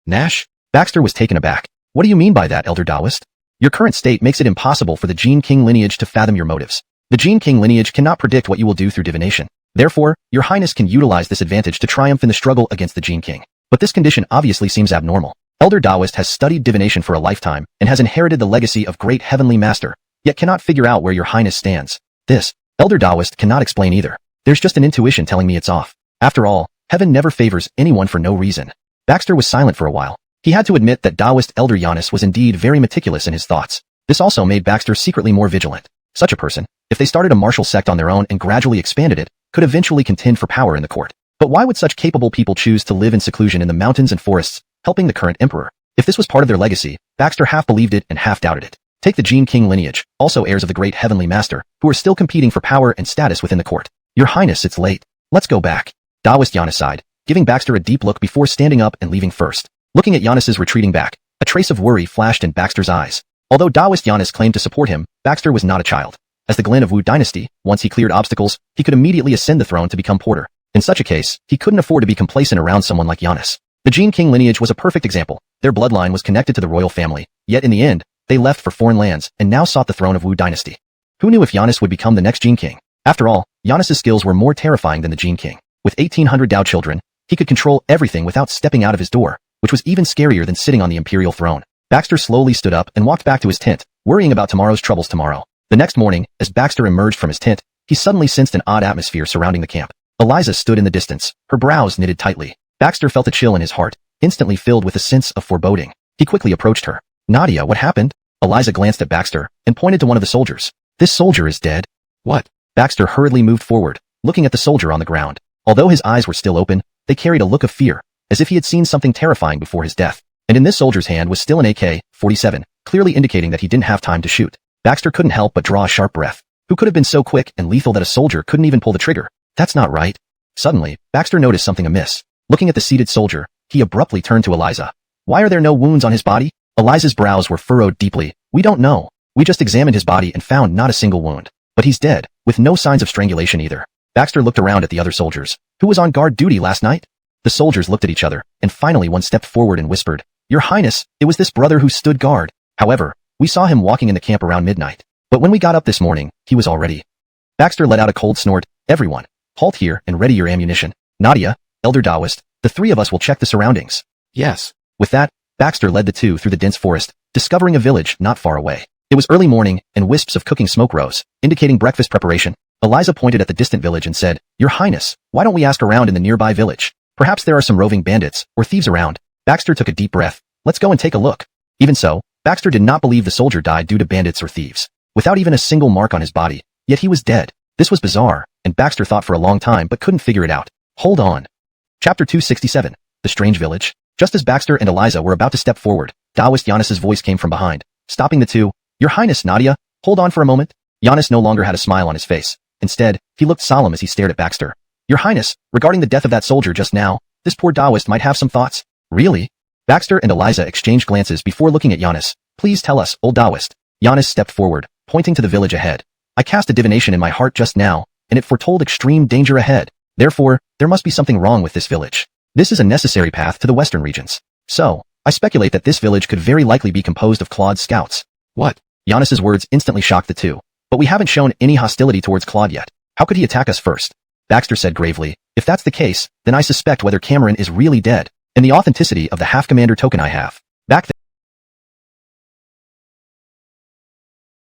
Nash? Baxter was taken aback. What do you mean by that, Elder Taoist? Your current state makes it impossible for the Gene King lineage to fathom your motives. The Gene King lineage cannot predict what you will do through divination. Therefore, your Highness can utilize this advantage to triumph in the struggle against the Gene King. But this condition obviously seems abnormal. Elder Taoist has studied divination for a lifetime and has inherited the legacy of great heavenly master, yet cannot figure out where your Highness stands. This, Elder Taoist cannot explain either. There's just an intuition telling me it's off. After all, heaven never favors anyone for no reason. Baxter was silent for a while. He had to admit that Taoist Elder Giannis was indeed very meticulous in his thoughts. This also made Baxter secretly more vigilant. Such a person, if they started a martial sect on their own and gradually expanded it, could eventually contend for power in the court. But why would such capable people choose to live in seclusion in the mountains and forests, helping the current emperor? If this was part of their legacy, Baxter half believed it and half doubted it. Take the Gene King lineage, also heirs of the great heavenly master, who are still competing for power and status within the court. Your Highness, it's late. Let's go back. Taoist Giannis sighed, giving Baxter a deep look before standing up and leaving first. Looking at Giannis's retreating back, a trace of worry flashed in Baxter's eyes. Although Taoist Giannis claimed to support him, Baxter was not a child. As the Glen of Wu Dynasty, once he cleared obstacles, he could immediately ascend the throne to become porter. In such a case, he couldn't afford to be complacent around someone like Giannis. The Gene King lineage was a perfect example. Their bloodline was connected to the royal family, yet in the end, they left for foreign lands and now sought the throne of Wu Dynasty. Who knew if Giannis would become the next Gene King? After all, Giannis's skills were more terrifying than the Gene King. With 1,800 Dao children, he could control everything without stepping out of his door, which was even scarier than sitting on the imperial throne. Baxter slowly stood up and walked back to his tent, worrying about tomorrow's troubles tomorrow. The next morning, as Baxter emerged from his tent, he suddenly sensed an odd atmosphere surrounding the camp. Eliza stood in the distance, her brows knitted tightly. Baxter felt a chill in his heart, instantly filled with a sense of foreboding. He quickly approached her. "Nadia, what happened?" Eliza glanced at Baxter and pointed to one of the soldiers. "This soldier is dead." "What?" Baxter hurriedly moved forward, looking at the soldier on the ground. Although his eyes were still open, they carried a look of fear, as if he had seen something terrifying before his death. And in this soldier's hand was still an AK-47, clearly indicating that he didn't have time to shoot. Baxter couldn't help but draw a sharp breath. Who could have been so quick and lethal that a soldier couldn't even pull the trigger? That's not right. Suddenly, Baxter noticed something amiss. Looking at the seated soldier, he abruptly turned to Eliza. "Why are there no wounds on his body?" Eliza's brows were furrowed deeply. "We don't know. We just examined his body and found not a single wound. But he's dead, with no signs of strangulation either." Baxter looked around at the other soldiers. "Who was on guard duty last night?" The soldiers looked at each other, and finally one stepped forward and whispered, "Your Highness, it was this brother who stood guard. However, we saw him walking in the camp around midnight. But when we got up this morning, he was already..." Baxter let out a cold snort. "Everyone, halt here and ready your ammunition. Nadia, Elder Taoist, the three of us will check the surroundings." "Yes." With that, Baxter led the two through the dense forest, discovering a village not far away. It was early morning, and wisps of cooking smoke rose, indicating breakfast preparation. Eliza pointed at the distant village and said, "Your Highness, why don't we ask around in the nearby village? Perhaps there are some roving bandits or thieves around." Baxter took a deep breath. "Let's go and take a look." Even so, Baxter did not believe the soldier died due to bandits or thieves, without even a single mark on his body, yet he was dead. This was bizarre, and Baxter thought for a long time but couldn't figure it out. Hold on. Chapter 267, The Strange Village. Just as Baxter and Eliza were about to step forward, Taoist Giannis's voice came from behind, stopping the two. "Your Highness, Nadia, hold on for a moment." Giannis no longer had a smile on his face. Instead, he looked solemn as he stared at Baxter. "Your Highness, regarding the death of that soldier just now, this poor Taoist might have some thoughts." "Really?" Baxter and Eliza exchanged glances before looking at Giannis. "Please tell us, old Taoist." Giannis stepped forward, pointing to the village ahead. "I cast a divination in my heart just now, and it foretold extreme danger ahead. Therefore, there must be something wrong with this village. This is a necessary path to the western regions. So, I speculate that this village could very likely be composed of Claude's scouts." "What?" Giannis's words instantly shocked the two. "But we haven't shown any hostility towards Claude yet. How could he attack us first?" Baxter said gravely, "If that's the case, then I suspect whether Cameron is really dead, and the authenticity of the half-commander token I have." Back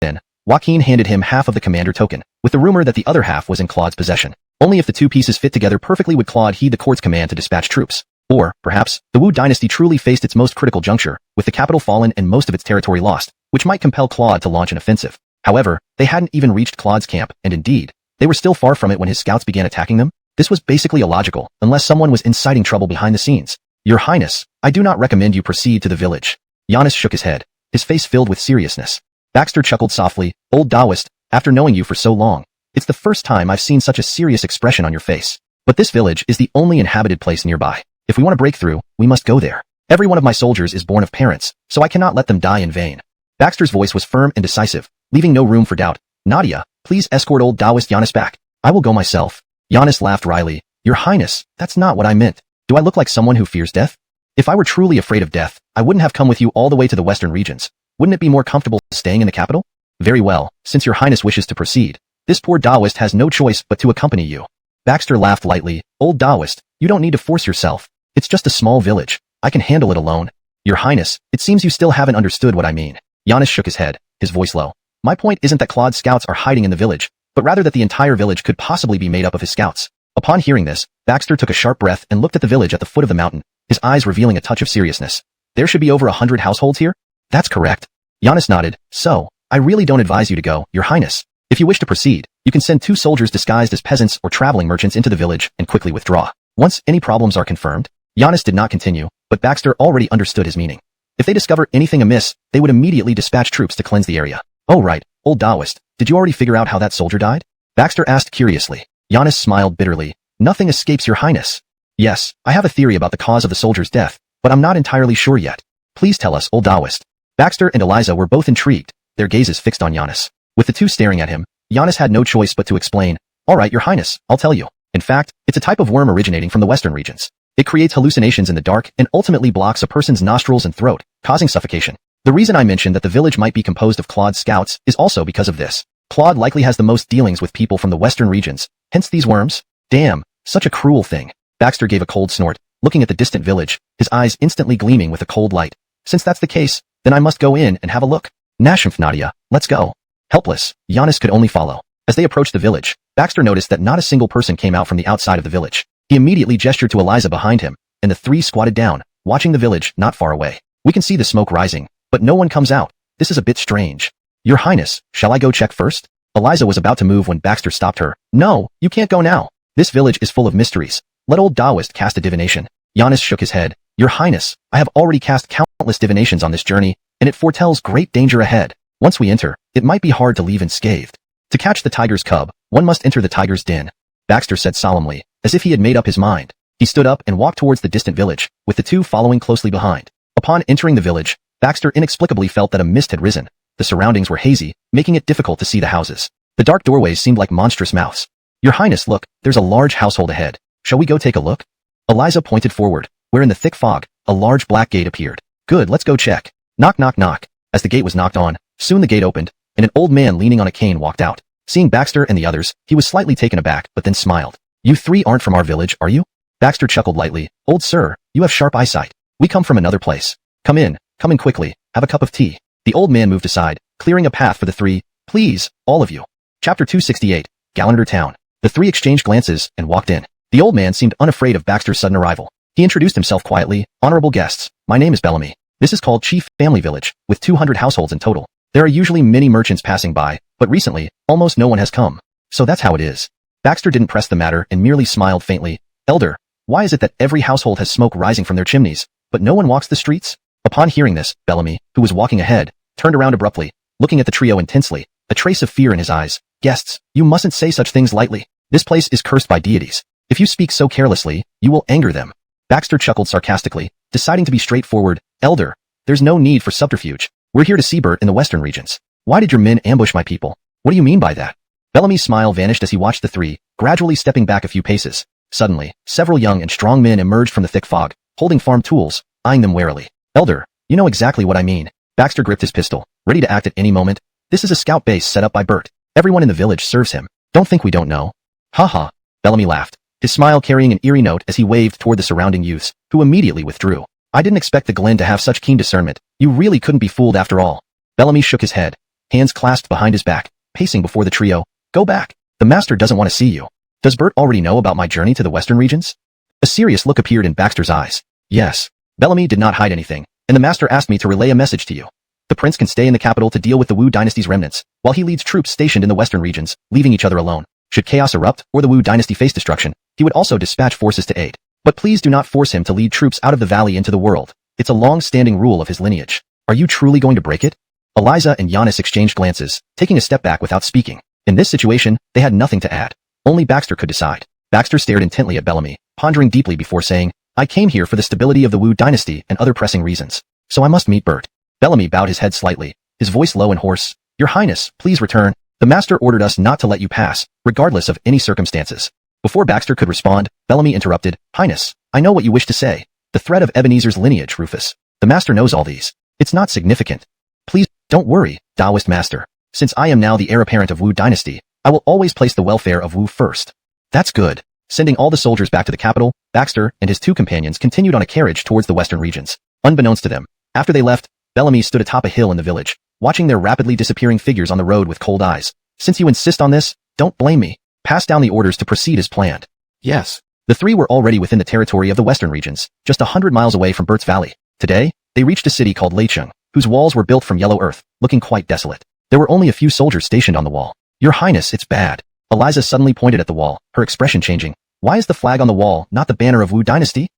then, Joaquin handed him half of the commander token, with the rumor that the other half was in Claude's possession. Only if the two pieces fit together perfectly would Claude heed the court's command to dispatch troops. Or, perhaps, the Wu Dynasty truly faced its most critical juncture, with the capital fallen and most of its territory lost, which might compel Claude to launch an offensive. However, they hadn't even reached Claude's camp, and indeed, they were still far from it when his scouts began attacking them. This was basically illogical, unless someone was inciting trouble behind the scenes. "Your Highness, I do not recommend you proceed to the village." Giannis shook his head, his face filled with seriousness. Baxter chuckled softly. "Old Taoist, after knowing you for so long, it's the first time I've seen such a serious expression on your face. But this village is the only inhabited place nearby. If we want to break through, we must go there. Every one of my soldiers is born of parents, so I cannot let them die in vain." Baxter's voice was firm and decisive, leaving no room for doubt. "Nadia, please escort old Taoist Giannis back. I will go myself." Giannis laughed wryly. "Your Highness, that's not what I meant. Do I look like someone who fears death? If I were truly afraid of death, I wouldn't have come with you all the way to the western regions. Wouldn't it be more comfortable staying in the capital?" "Very well, since your Highness wishes to proceed, this poor Taoist has no choice but to accompany you." Baxter laughed lightly. "Old Taoist, you don't need to force yourself. It's just a small village. I can handle it alone." "Your Highness, it seems you still haven't understood what I mean." Giannis shook his head, his voice low. "My point isn't that Claude's scouts are hiding in the village, but rather that the entire village could possibly be made up of his scouts." Upon hearing this, Baxter took a sharp breath and looked at the village at the foot of the mountain, his eyes revealing a touch of seriousness. "There should be over 100 households here?" "That's correct." Giannis nodded. "So, I really don't advise you to go, Your Highness. If you wish to proceed, you can send 2 soldiers disguised as peasants or traveling merchants into the village and quickly withdraw. Once any problems are confirmed." Giannis did not continue, but Baxter already understood his meaning. If they discover anything amiss, they would immediately dispatch troops to cleanse the area. "Oh right, old Taoist, did you already figure out how that soldier died?" Baxter asked curiously. Giannis smiled bitterly. Nothing escapes your highness. Yes, I have a theory about the cause of the soldier's death, but I'm not entirely sure yet. Please tell us, old Taoist. Baxter and Eliza were both intrigued, their gazes fixed on Giannis. With the two staring at him, Giannis had no choice but to explain. All right, your highness, I'll tell you. In fact, it's a type of worm originating from the western regions. It creates hallucinations in the dark and ultimately blocks a person's nostrils and throat, causing suffocation. The reason I mentioned that the village might be composed of Claude's scouts is also because of this. Claude likely has the most dealings with people from the western regions, hence these worms. Damn, such a cruel thing. Baxter gave a cold snort, looking at the distant village, his eyes instantly gleaming with a cold light. Since that's the case, then I must go in and have a look. Nashimf Nadia, let's go. Helpless, Giannis could only follow. As they approached the village, Baxter noticed that not a single person came out from the outside of the village. He immediately gestured to Eliza behind him, and the three squatted down, watching the village not far away. We can see the smoke rising, but no one comes out. This is a bit strange. Your highness, shall I go check first? Eliza was about to move when Baxter stopped her. No, you can't go now. This village is full of mysteries. Let old Taoist cast a divination. Giannis shook his head. Your highness, I have already cast countless divinations on this journey, and it foretells great danger ahead. Once we enter, it might be hard to leave unscathed. To catch the tiger's cub, one must enter the tiger's den. Baxter said solemnly, as if he had made up his mind. He stood up and walked towards the distant village, with the two following closely behind. Upon entering the village, Baxter inexplicably felt that a mist had risen. The surroundings were hazy, making it difficult to see the houses. The dark doorways seemed like monstrous mouths. Your highness, look, there's a large household ahead. Shall we go take a look? Eliza pointed forward, where in the thick fog, a large black gate appeared. Good, let's go check. Knock, knock, knock. As the gate was knocked on, soon the gate opened, and an old man leaning on a cane walked out. Seeing Baxter and the others, he was slightly taken aback, but then smiled. You three aren't from our village, are you? Baxter chuckled lightly. Old sir, you have sharp eyesight. We come from another place. Come in quickly, have a cup of tea. The old man moved aside, clearing a path for the three. Please, all of you. Chapter 268, Gallender Town. The three exchanged glances and walked in. The old man seemed unafraid of Baxter's sudden arrival. He introduced himself quietly. Honorable guests, my name is Bellamy. This is called Chief Family Village, with 200 households in total. There are usually many merchants passing by, but recently, almost no one has come. So that's how it is. Baxter didn't press the matter and merely smiled faintly. Elder, why is it that every household has smoke rising from their chimneys, but no one walks the streets? Upon hearing this, Bellamy, who was walking ahead, turned around abruptly, looking at the trio intensely, a trace of fear in his eyes. Guests, you mustn't say such things lightly. This place is cursed by deities. If you speak so carelessly, you will anger them. Baxter chuckled sarcastically, deciding to be straightforward. Elder, there's no need for subterfuge. We're here to see Bert in the western regions. Why did your men ambush my people? What do you mean by that? Bellamy's smile vanished as he watched the three, gradually stepping back a few paces. Suddenly, several young and strong men emerged from the thick fog, holding farm tools, eyeing them warily. Elder, you know exactly what I mean. Baxter gripped his pistol, ready to act at any moment. This is a scout base set up by Bert. Everyone in the village serves him. Don't think we don't know. Ha ha. Bellamy laughed, his smile carrying an eerie note as he waved toward the surrounding youths, who immediately withdrew. I didn't expect the Glen to have such keen discernment. You really couldn't be fooled after all. Bellamy shook his head, hands clasped behind his back, pacing before the trio. Go back. The master doesn't want to see you. Does Bert already know about my journey to the western regions? A serious look appeared in Baxter's eyes. Yes. Bellamy did not hide anything, and the master asked me to relay a message to you. The prince can stay in the capital to deal with the Wu Dynasty's remnants, while he leads troops stationed in the western regions, leaving each other alone. Should chaos erupt or the Wu Dynasty face destruction, he would also dispatch forces to aid. But please do not force him to lead troops out of the valley into the world. It's a long-standing rule of his lineage. Are you truly going to break it? Eliza and Giannis exchanged glances, taking a step back without speaking. In this situation, they had nothing to add. Only Baxter could decide. Baxter stared intently at Bellamy, pondering deeply before saying, I came here for the stability of the Wu Dynasty and other pressing reasons. So I must meet Bert. Bellamy bowed his head slightly, his voice low and hoarse. Your Highness, please return. The master ordered us not to let you pass, regardless of any circumstances. Before Baxter could respond, Bellamy interrupted. Highness, I know what you wish to say. The thread of Ebenezer's lineage, Rufus. The master knows all these. It's not significant. Please, don't worry, Taoist master. Since I am now the heir apparent of Wu Dynasty, I will always place the welfare of Wu first. That's good. Sending all the soldiers back to the capital, Baxter and his two companions continued on a carriage towards the western regions. Unbeknownst to them, after they left, Bellamy stood atop a hill in the village, watching their rapidly disappearing figures on the road with cold eyes. Since you insist on this, don't blame me. Pass down the orders to proceed as planned. Yes. The three were already within the territory of the western regions, just 100 miles away from Bert's Valley. Today, they reached a city called Leicheng, whose walls were built from yellow earth, looking quite desolate. There were only a few soldiers stationed on the wall. Your Highness, it's bad. Eliza suddenly pointed at the wall, her expression changing. Why is the flag on the wall not the banner of Wu Dynasty?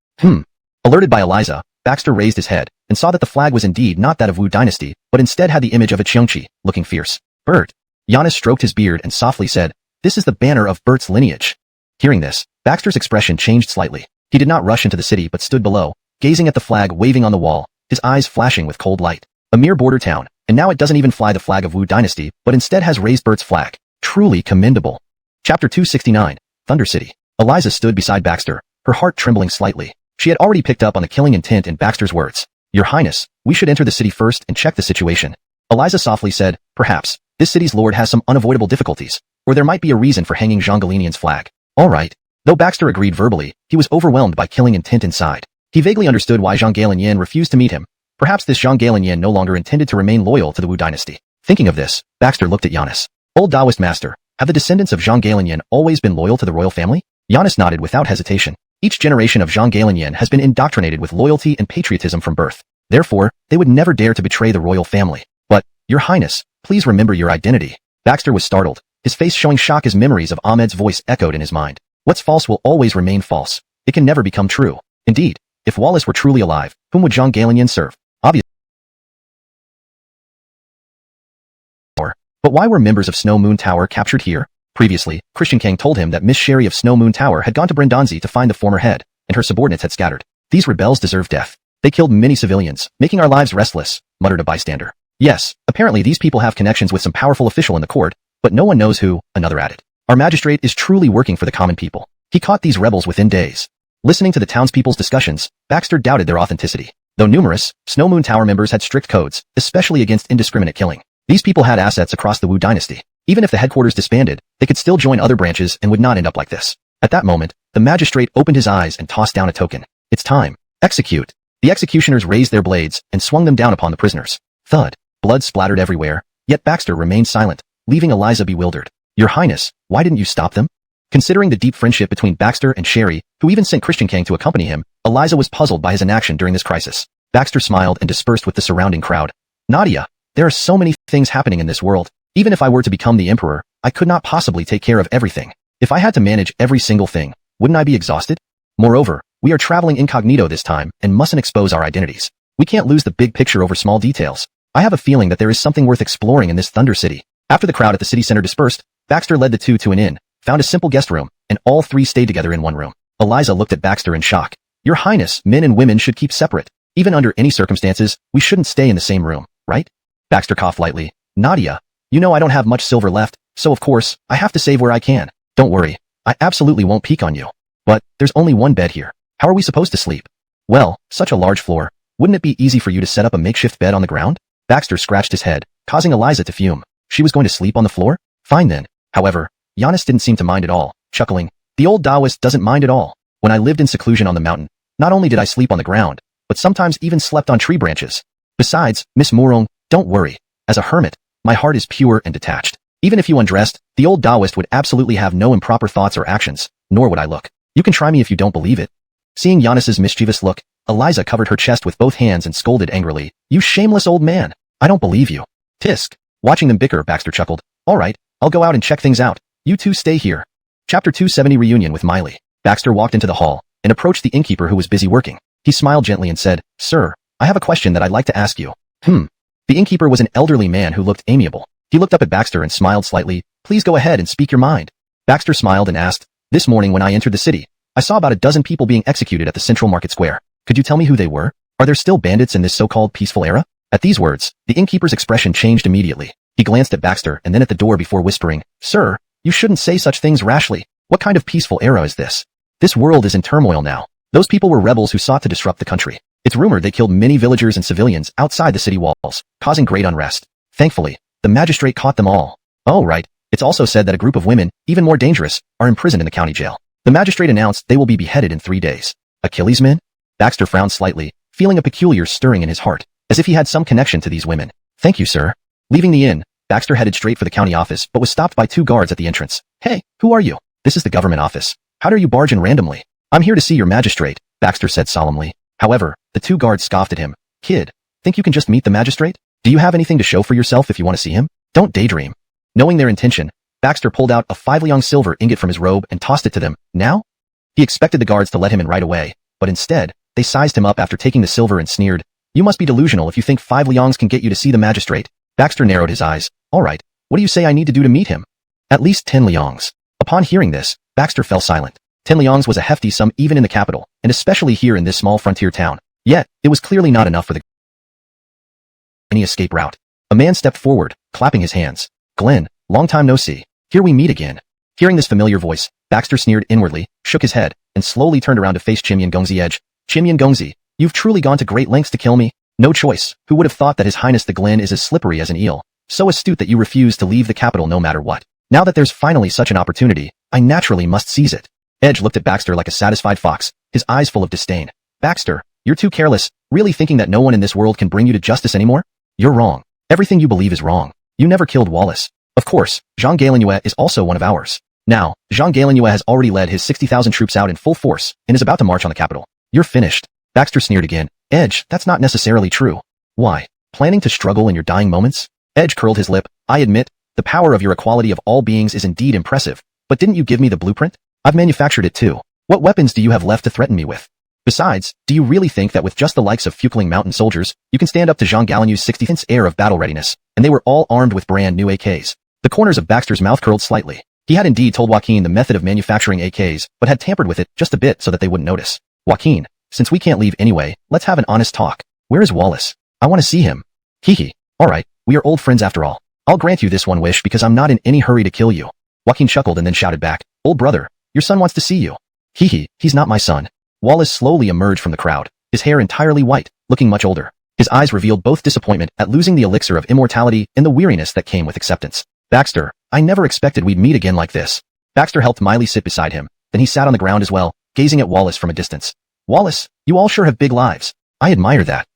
Alerted by Eliza, Baxter raised his head, and saw that the flag was indeed not that of Wu Dynasty, but instead had the image of a Cheongchi, looking fierce. Bert. Giannis stroked his beard and softly said, This is the banner of Bert's lineage. Hearing this, Baxter's expression changed slightly. He did not rush into the city but stood below, gazing at the flag waving on the wall, his eyes flashing with cold light. A mere border town, and now it doesn't even fly the flag of Wu Dynasty, but instead has raised Bert's flag. Truly commendable. Chapter 269, Thunder City. Eliza stood beside Baxter, her heart trembling slightly. She had already picked up on the killing intent in Baxter's words. Your Highness, we should enter the city first and check the situation. Eliza softly said, perhaps, this city's lord has some unavoidable difficulties, or there might be a reason for hanging Jean Galenian's flag. All right. Though Baxter agreed verbally, he was overwhelmed by killing intent inside. He vaguely understood why Jean Galenian refused to meet him. Perhaps this Jean Galenian no longer intended to remain loyal to the Wu Dynasty. Thinking of this, Baxter looked at Giannis. Old Taoist master, have the descendants of Jean Galenian always been loyal to the royal family? Giannis nodded without hesitation. Each generation of Jean Galenian has been indoctrinated with loyalty and patriotism from birth. Therefore, they would never dare to betray the royal family. But, Your Highness, please remember your identity. Baxter was startled, his face showing shock as memories of Ahmed's voice echoed in his mind. What's false will always remain false. It can never become true. Indeed, if Wallace were truly alive, whom would Jean Galenian serve? Obviously. But why were members of Snow Moon Tower captured here? Previously, Christian Kang told him that Miss Sherry of Snow Moon Tower had gone to Brendanzi to find the former head, and her subordinates had scattered. These rebels deserve death. They killed many civilians, making our lives restless, muttered a bystander. Yes, apparently these people have connections with some powerful official in the court, but no one knows who, another added. Our magistrate is truly working for the common people. He caught these rebels within days. Listening to the townspeople's discussions, Baxter doubted their authenticity. Though numerous, Snow Moon Tower members had strict codes, especially against indiscriminate killing. These people had assets across the Wu Dynasty. Even if the headquarters disbanded, they could still join other branches and would not end up like this. At that moment, the magistrate opened his eyes and tossed down a token. It's time. Execute. The executioners raised their blades and swung them down upon the prisoners. Thud. Blood splattered everywhere, yet Baxter remained silent, leaving Eliza bewildered. Your Highness, why didn't you stop them? Considering the deep friendship between Baxter and Sherry, who even sent Christian Kang to accompany him, Eliza was puzzled by his inaction during this crisis. Baxter smiled and dispersed with the surrounding crowd. Nadia, there are so many things happening in this world. Even if I were to become the emperor, I could not possibly take care of everything. If I had to manage every single thing, wouldn't I be exhausted? Moreover, we are traveling incognito this time and mustn't expose our identities. We can't lose the big picture over small details. I have a feeling that there is something worth exploring in this Thunder City. After the crowd at the city center dispersed, Baxter led the two to an inn, found a simple guest room, and all three stayed together in one room. Eliza looked at Baxter in shock. Your Highness, men and women should keep separate. Even under any circumstances, we shouldn't stay in the same room, right? Baxter coughed lightly. Nadia, you know I don't have much silver left, so of course, I have to save where I can. Don't worry, I absolutely won't peek on you. But, there's only one bed here. How are we supposed to sleep? Well, such a large floor. Wouldn't it be easy for you to set up a makeshift bed on the ground? Baxter scratched his head, causing Eliza to fume. She was going to sleep on the floor? Fine then. However, Giannis didn't seem to mind at all, chuckling. The old Taoist doesn't mind at all. When I lived in seclusion on the mountain, not only did I sleep on the ground, but sometimes even slept on tree branches. Besides, Miss Morong, don't worry. As a hermit, my heart is pure and detached. Even if you undressed, the old Taoist would absolutely have no improper thoughts or actions, nor would I look. You can try me if you don't believe it. Seeing Giannis's mischievous look, Eliza covered her chest with both hands and scolded angrily. You shameless old man. I don't believe you. Tisk. Watching them bicker, Baxter chuckled. All right, I'll go out and check things out. You two stay here. Chapter 270 Reunion with Miley. Baxter walked into the hall and approached the innkeeper who was busy working. He smiled gently and said, Sir, I have a question that I'd like to ask you. The innkeeper was an elderly man who looked amiable. He looked up at Baxter and smiled slightly. Please go ahead and speak your mind. Baxter smiled and asked, This morning when I entered the city, I saw about a dozen people being executed at the Central Market Square. Could you tell me who they were? Are there still bandits in this so-called peaceful era? At these words, the innkeeper's expression changed immediately. He glanced at Baxter and then at the door before whispering, Sir, you shouldn't say such things rashly. What kind of peaceful era is this? This world is in turmoil now. Those people were rebels who sought to disrupt the country. It's rumored they killed many villagers and civilians outside the city walls, causing great unrest. Thankfully, the magistrate caught them all. Oh, right. It's also said that a group of women, even more dangerous, are imprisoned in the county jail. The magistrate announced they will be beheaded in 3 days. Achilles men? Baxter frowned slightly, feeling a peculiar stirring in his heart, as if he had some connection to these women. Thank you, sir. Leaving the inn, Baxter headed straight for the county office but was stopped by 2 guards at the entrance. Hey, who are you? This is the government office. How dare you barge in randomly? I'm here to see your magistrate, Baxter said solemnly. However, the 2 guards scoffed at him. Kid, think you can just meet the magistrate? Do you have anything to show for yourself if you want to see him? Don't daydream. Knowing their intention, Baxter pulled out a 5 liang silver ingot from his robe and tossed it to them. Now? He expected the guards to let him in right away, but instead, they sized him up after taking the silver and sneered. You must be delusional if you think 5 liangs can get you to see the magistrate. Baxter narrowed his eyes. All right, what do you say I need to do to meet him? At least 10 liangs. Upon hearing this, Baxter fell silent. 10 liangs was a hefty sum even in the capital, and especially here in this small frontier town. Yet, it was clearly not enough for any escape route. A man stepped forward, clapping his hands. Glenn, long time no see. Here we meet again. Hearing this familiar voice, Baxter sneered inwardly, shook his head, and slowly turned around to face Chimyan Gongzi Edge. Chimyan Gongzi, you've truly gone to great lengths to kill me? No choice. Who would have thought that His Highness the Glen is as slippery as an eel, so astute that you refuse to leave the capital no matter what. Now that there's finally such an opportunity, I naturally must seize it. Edge looked at Baxter like a satisfied fox, his eyes full of disdain. Baxter, you're too careless, really thinking that no one in this world can bring you to justice anymore? You're wrong. Everything you believe is wrong. You never killed Wallace. Of course, Jean Gallienue is also one of ours. Now, Jean Gallienue has already led his 60,000 troops out in full force and is about to march on the capital. You're finished. Baxter sneered again. Edge, that's not necessarily true. Why? Planning to struggle in your dying moments? Edge curled his lip. I admit, the power of your equality of all beings is indeed impressive, but didn't you give me the blueprint? I've manufactured it too. What weapons do you have left to threaten me with? Besides, do you really think that with just the likes of Fuqueling mountain soldiers, you can stand up to Jean Gallieneu's 60th air of battle readiness? And they were all armed with brand new AKs. The corners of Baxter's mouth curled slightly. He had indeed told Joaquin the method of manufacturing AKs, but had tampered with it just a bit so that they wouldn't notice. Joaquin, since we can't leave anyway, let's have an honest talk. Where is Wallace? I want to see him. Hee. Alright, we are old friends after all. I'll grant you this one wish because I'm not in any hurry to kill you. Joaquin chuckled and then shouted back, Old brother, your son wants to see you. He's not my son. Wallace slowly emerged from the crowd, his hair entirely white, looking much older. His eyes revealed both disappointment at losing the elixir of immortality and the weariness that came with acceptance. Baxter, I never expected we'd meet again like this. Baxter helped Miley sit beside him, then he sat on the ground as well, gazing at Wallace from a distance. Wallace, you all sure have big lives. I admire that.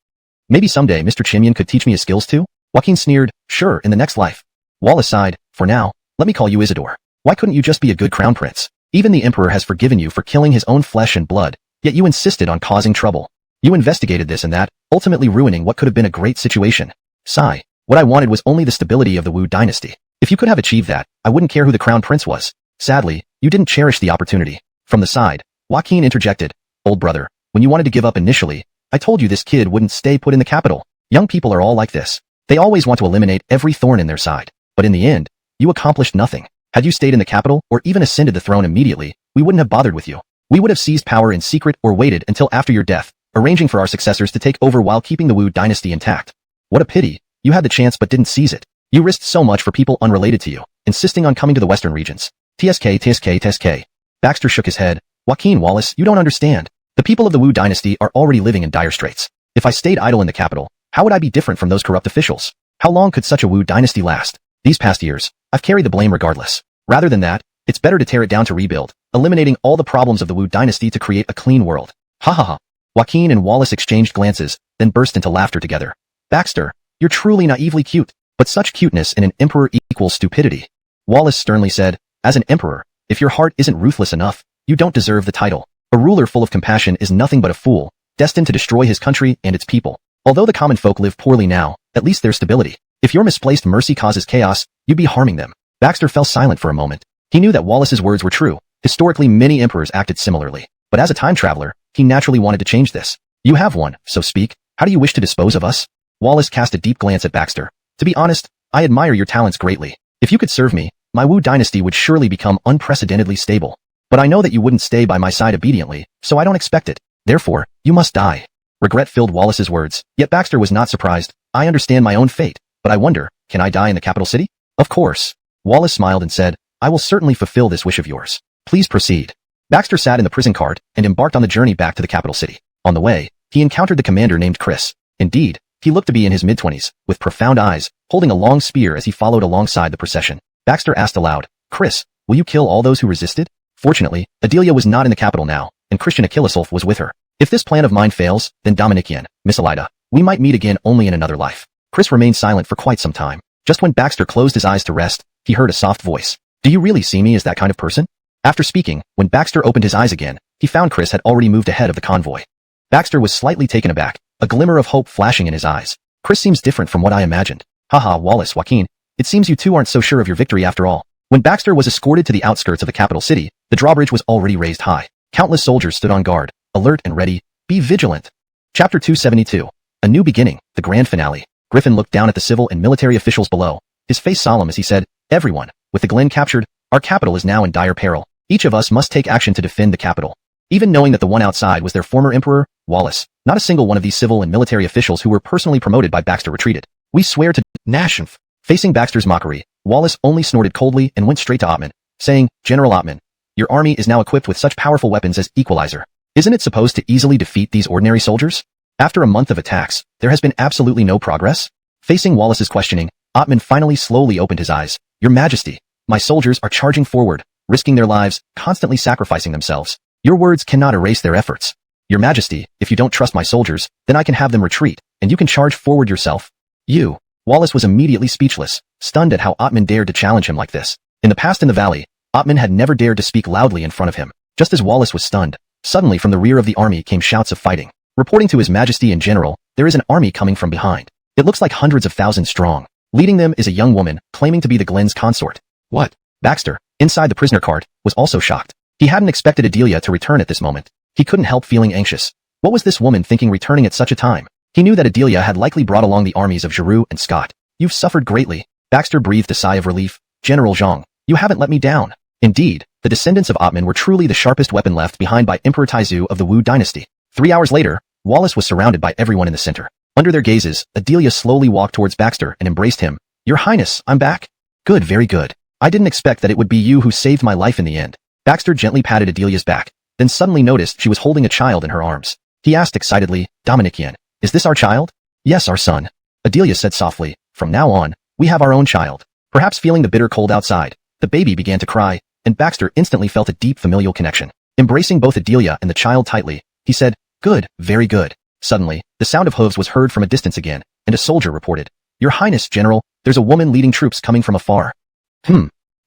Maybe someday Mr. Chimyan could teach me his skills too? Joaquin sneered, sure, in the next life. Wallace sighed, for now, let me call you Isidore. Why couldn't you just be a good crown prince? Even the emperor has forgiven you for killing his own flesh and blood, yet you insisted on causing trouble. You investigated this and that, ultimately ruining what could have been a great situation. Sigh, what I wanted was only the stability of the Wu Dynasty. If you could have achieved that, I wouldn't care who the crown prince was. Sadly, you didn't cherish the opportunity. From the side, Joaquin interjected, Old brother, when you wanted to give up initially, I told you this kid wouldn't stay put in the capital. Young people are all like this. They always want to eliminate every thorn in their side. But in the end, you accomplished nothing. Had you stayed in the capital or even ascended the throne immediately, we wouldn't have bothered with you. We would have seized power in secret or waited until after your death, arranging for our successors to take over while keeping the Wu Dynasty intact. What a pity. You had the chance but didn't seize it. You risked so much for people unrelated to you, insisting on coming to the western regions. TSK. Baxter shook his head. Joaquin Wallace, you don't understand. The people of the Wu Dynasty are already living in dire straits. If I stayed idle in the capital, how would I be different from those corrupt officials? How long could such a Wu Dynasty last? These past years, I've carried the blame regardless. Rather than that, it's better to tear it down to rebuild, eliminating all the problems of the Wu Dynasty to create a clean world. Ha ha ha. Joaquin and Wallace exchanged glances, then burst into laughter together. Baxter, you're truly naively cute, but such cuteness in an emperor equals stupidity. Wallace sternly said, as an emperor, if your heart isn't ruthless enough, you don't deserve the title. A ruler full of compassion is nothing but a fool, destined to destroy his country and its people. Although the common folk live poorly now, at least there's stability. If your misplaced mercy causes chaos, you'd be harming them. Baxter fell silent for a moment. He knew that Wallace's words were true. Historically, many emperors acted similarly. But as a time traveler, he naturally wanted to change this. You have one, so speak. How do you wish to dispose of us? Wallace cast a deep glance at Baxter. To be honest, I admire your talents greatly. If you could serve me, my Wu Dynasty would surely become unprecedentedly stable. But I know that you wouldn't stay by my side obediently, so I don't expect it. Therefore, you must die. Regret filled Wallace's words, yet Baxter was not surprised. I understand my own fate, but I wonder, can I die in the capital city? Of course. Wallace smiled and said, I will certainly fulfill this wish of yours. Please proceed. Baxter sat in the prison cart and embarked on the journey back to the capital city. On the way, he encountered the commander named Chris. Indeed, he looked to be in his mid-20s, with profound eyes, holding a long spear as he followed alongside the procession. Baxter asked aloud, Chris, will you kill all those who resisted? Fortunately, Adelia was not in the capital now, and Christian Achillesolf was with her. If this plan of mine fails, then Dominikian, Miss Elida, we might meet again only in another life. Chris remained silent for quite some time. Just when Baxter closed his eyes to rest, he heard a soft voice. Do you really see me as that kind of person? After speaking, when Baxter opened his eyes again, he found Chris had already moved ahead of the convoy. Baxter was slightly taken aback, a glimmer of hope flashing in his eyes. Chris seems different from what I imagined. Haha, Wallace, Joaquin, it seems you two aren't so sure of your victory after all. When Baxter was escorted to the outskirts of the capital city, the drawbridge was already raised high. Countless soldiers stood on guard, alert and ready. Be vigilant. Chapter 272. A New Beginning, the Grand Finale. Griffin looked down at the civil and military officials below, his face solemn as he said, Everyone, with the Glen captured, our capital is now in dire peril. Each of us must take action to defend the capital. Even knowing that the one outside was their former emperor, Wallace, not a single one of these civil and military officials who were personally promoted by Baxter retreated. We swear to Nashif. Facing Baxter's mockery, Wallace only snorted coldly and went straight to Ottman, saying, General Ottman, your army is now equipped with such powerful weapons as Equalizer. Isn't it supposed to easily defeat these ordinary soldiers? After a month of attacks, there has been absolutely no progress? Facing Wallace's questioning, Ottman finally slowly opened his eyes. Your Majesty, my soldiers are charging forward, risking their lives, constantly sacrificing themselves. Your words cannot erase their efforts. Your Majesty, if you don't trust my soldiers, then I can have them retreat, and you can charge forward yourself. You. Wallace was immediately speechless, stunned at how Ottman dared to challenge him like this. In the past in the valley, Ottman had never dared to speak loudly in front of him. Just as Wallace was stunned, suddenly from the rear of the army came shouts of fighting. Reporting to His Majesty in general, there is an army coming from behind. It looks like hundreds of thousands strong. Leading them is a young woman, claiming to be the Glen's consort. What? Baxter, inside the prisoner cart, was also shocked. He hadn't expected Adelia to return at this moment. He couldn't help feeling anxious. What was this woman thinking returning at such a time? He knew that Adelia had likely brought along the armies of Giroux and Scott. You've suffered greatly. Baxter breathed a sigh of relief. General Zhang, you haven't let me down. Indeed, the descendants of Ottman were truly the sharpest weapon left behind by Emperor Taizu of the Wu Dynasty. 3 hours later, Wallace was surrounded by everyone in the center. Under their gazes, Adelia slowly walked towards Baxter and embraced him. Your Highness, I'm back. Good, very good. I didn't expect that it would be you who saved my life in the end. Baxter gently patted Adelia's back, then suddenly noticed she was holding a child in her arms. He asked excitedly, Dominikian, is this our child? Yes, our son. Adelia said softly, from now on, we have our own child. Perhaps feeling the bitter cold outside, the baby began to cry, and Baxter instantly felt a deep familial connection. Embracing both Adelia and the child tightly, he said, good, very good. Suddenly, the sound of hooves was heard from a distance again, and a soldier reported, Your Highness, General, there's a woman leading troops coming from afar.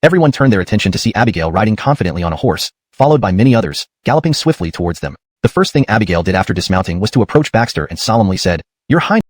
Everyone turned their attention to see Abigail riding confidently on a horse, followed by many others, galloping swiftly towards them. The first thing Abigail did after dismounting was to approach Baxter and solemnly said, Your Highness.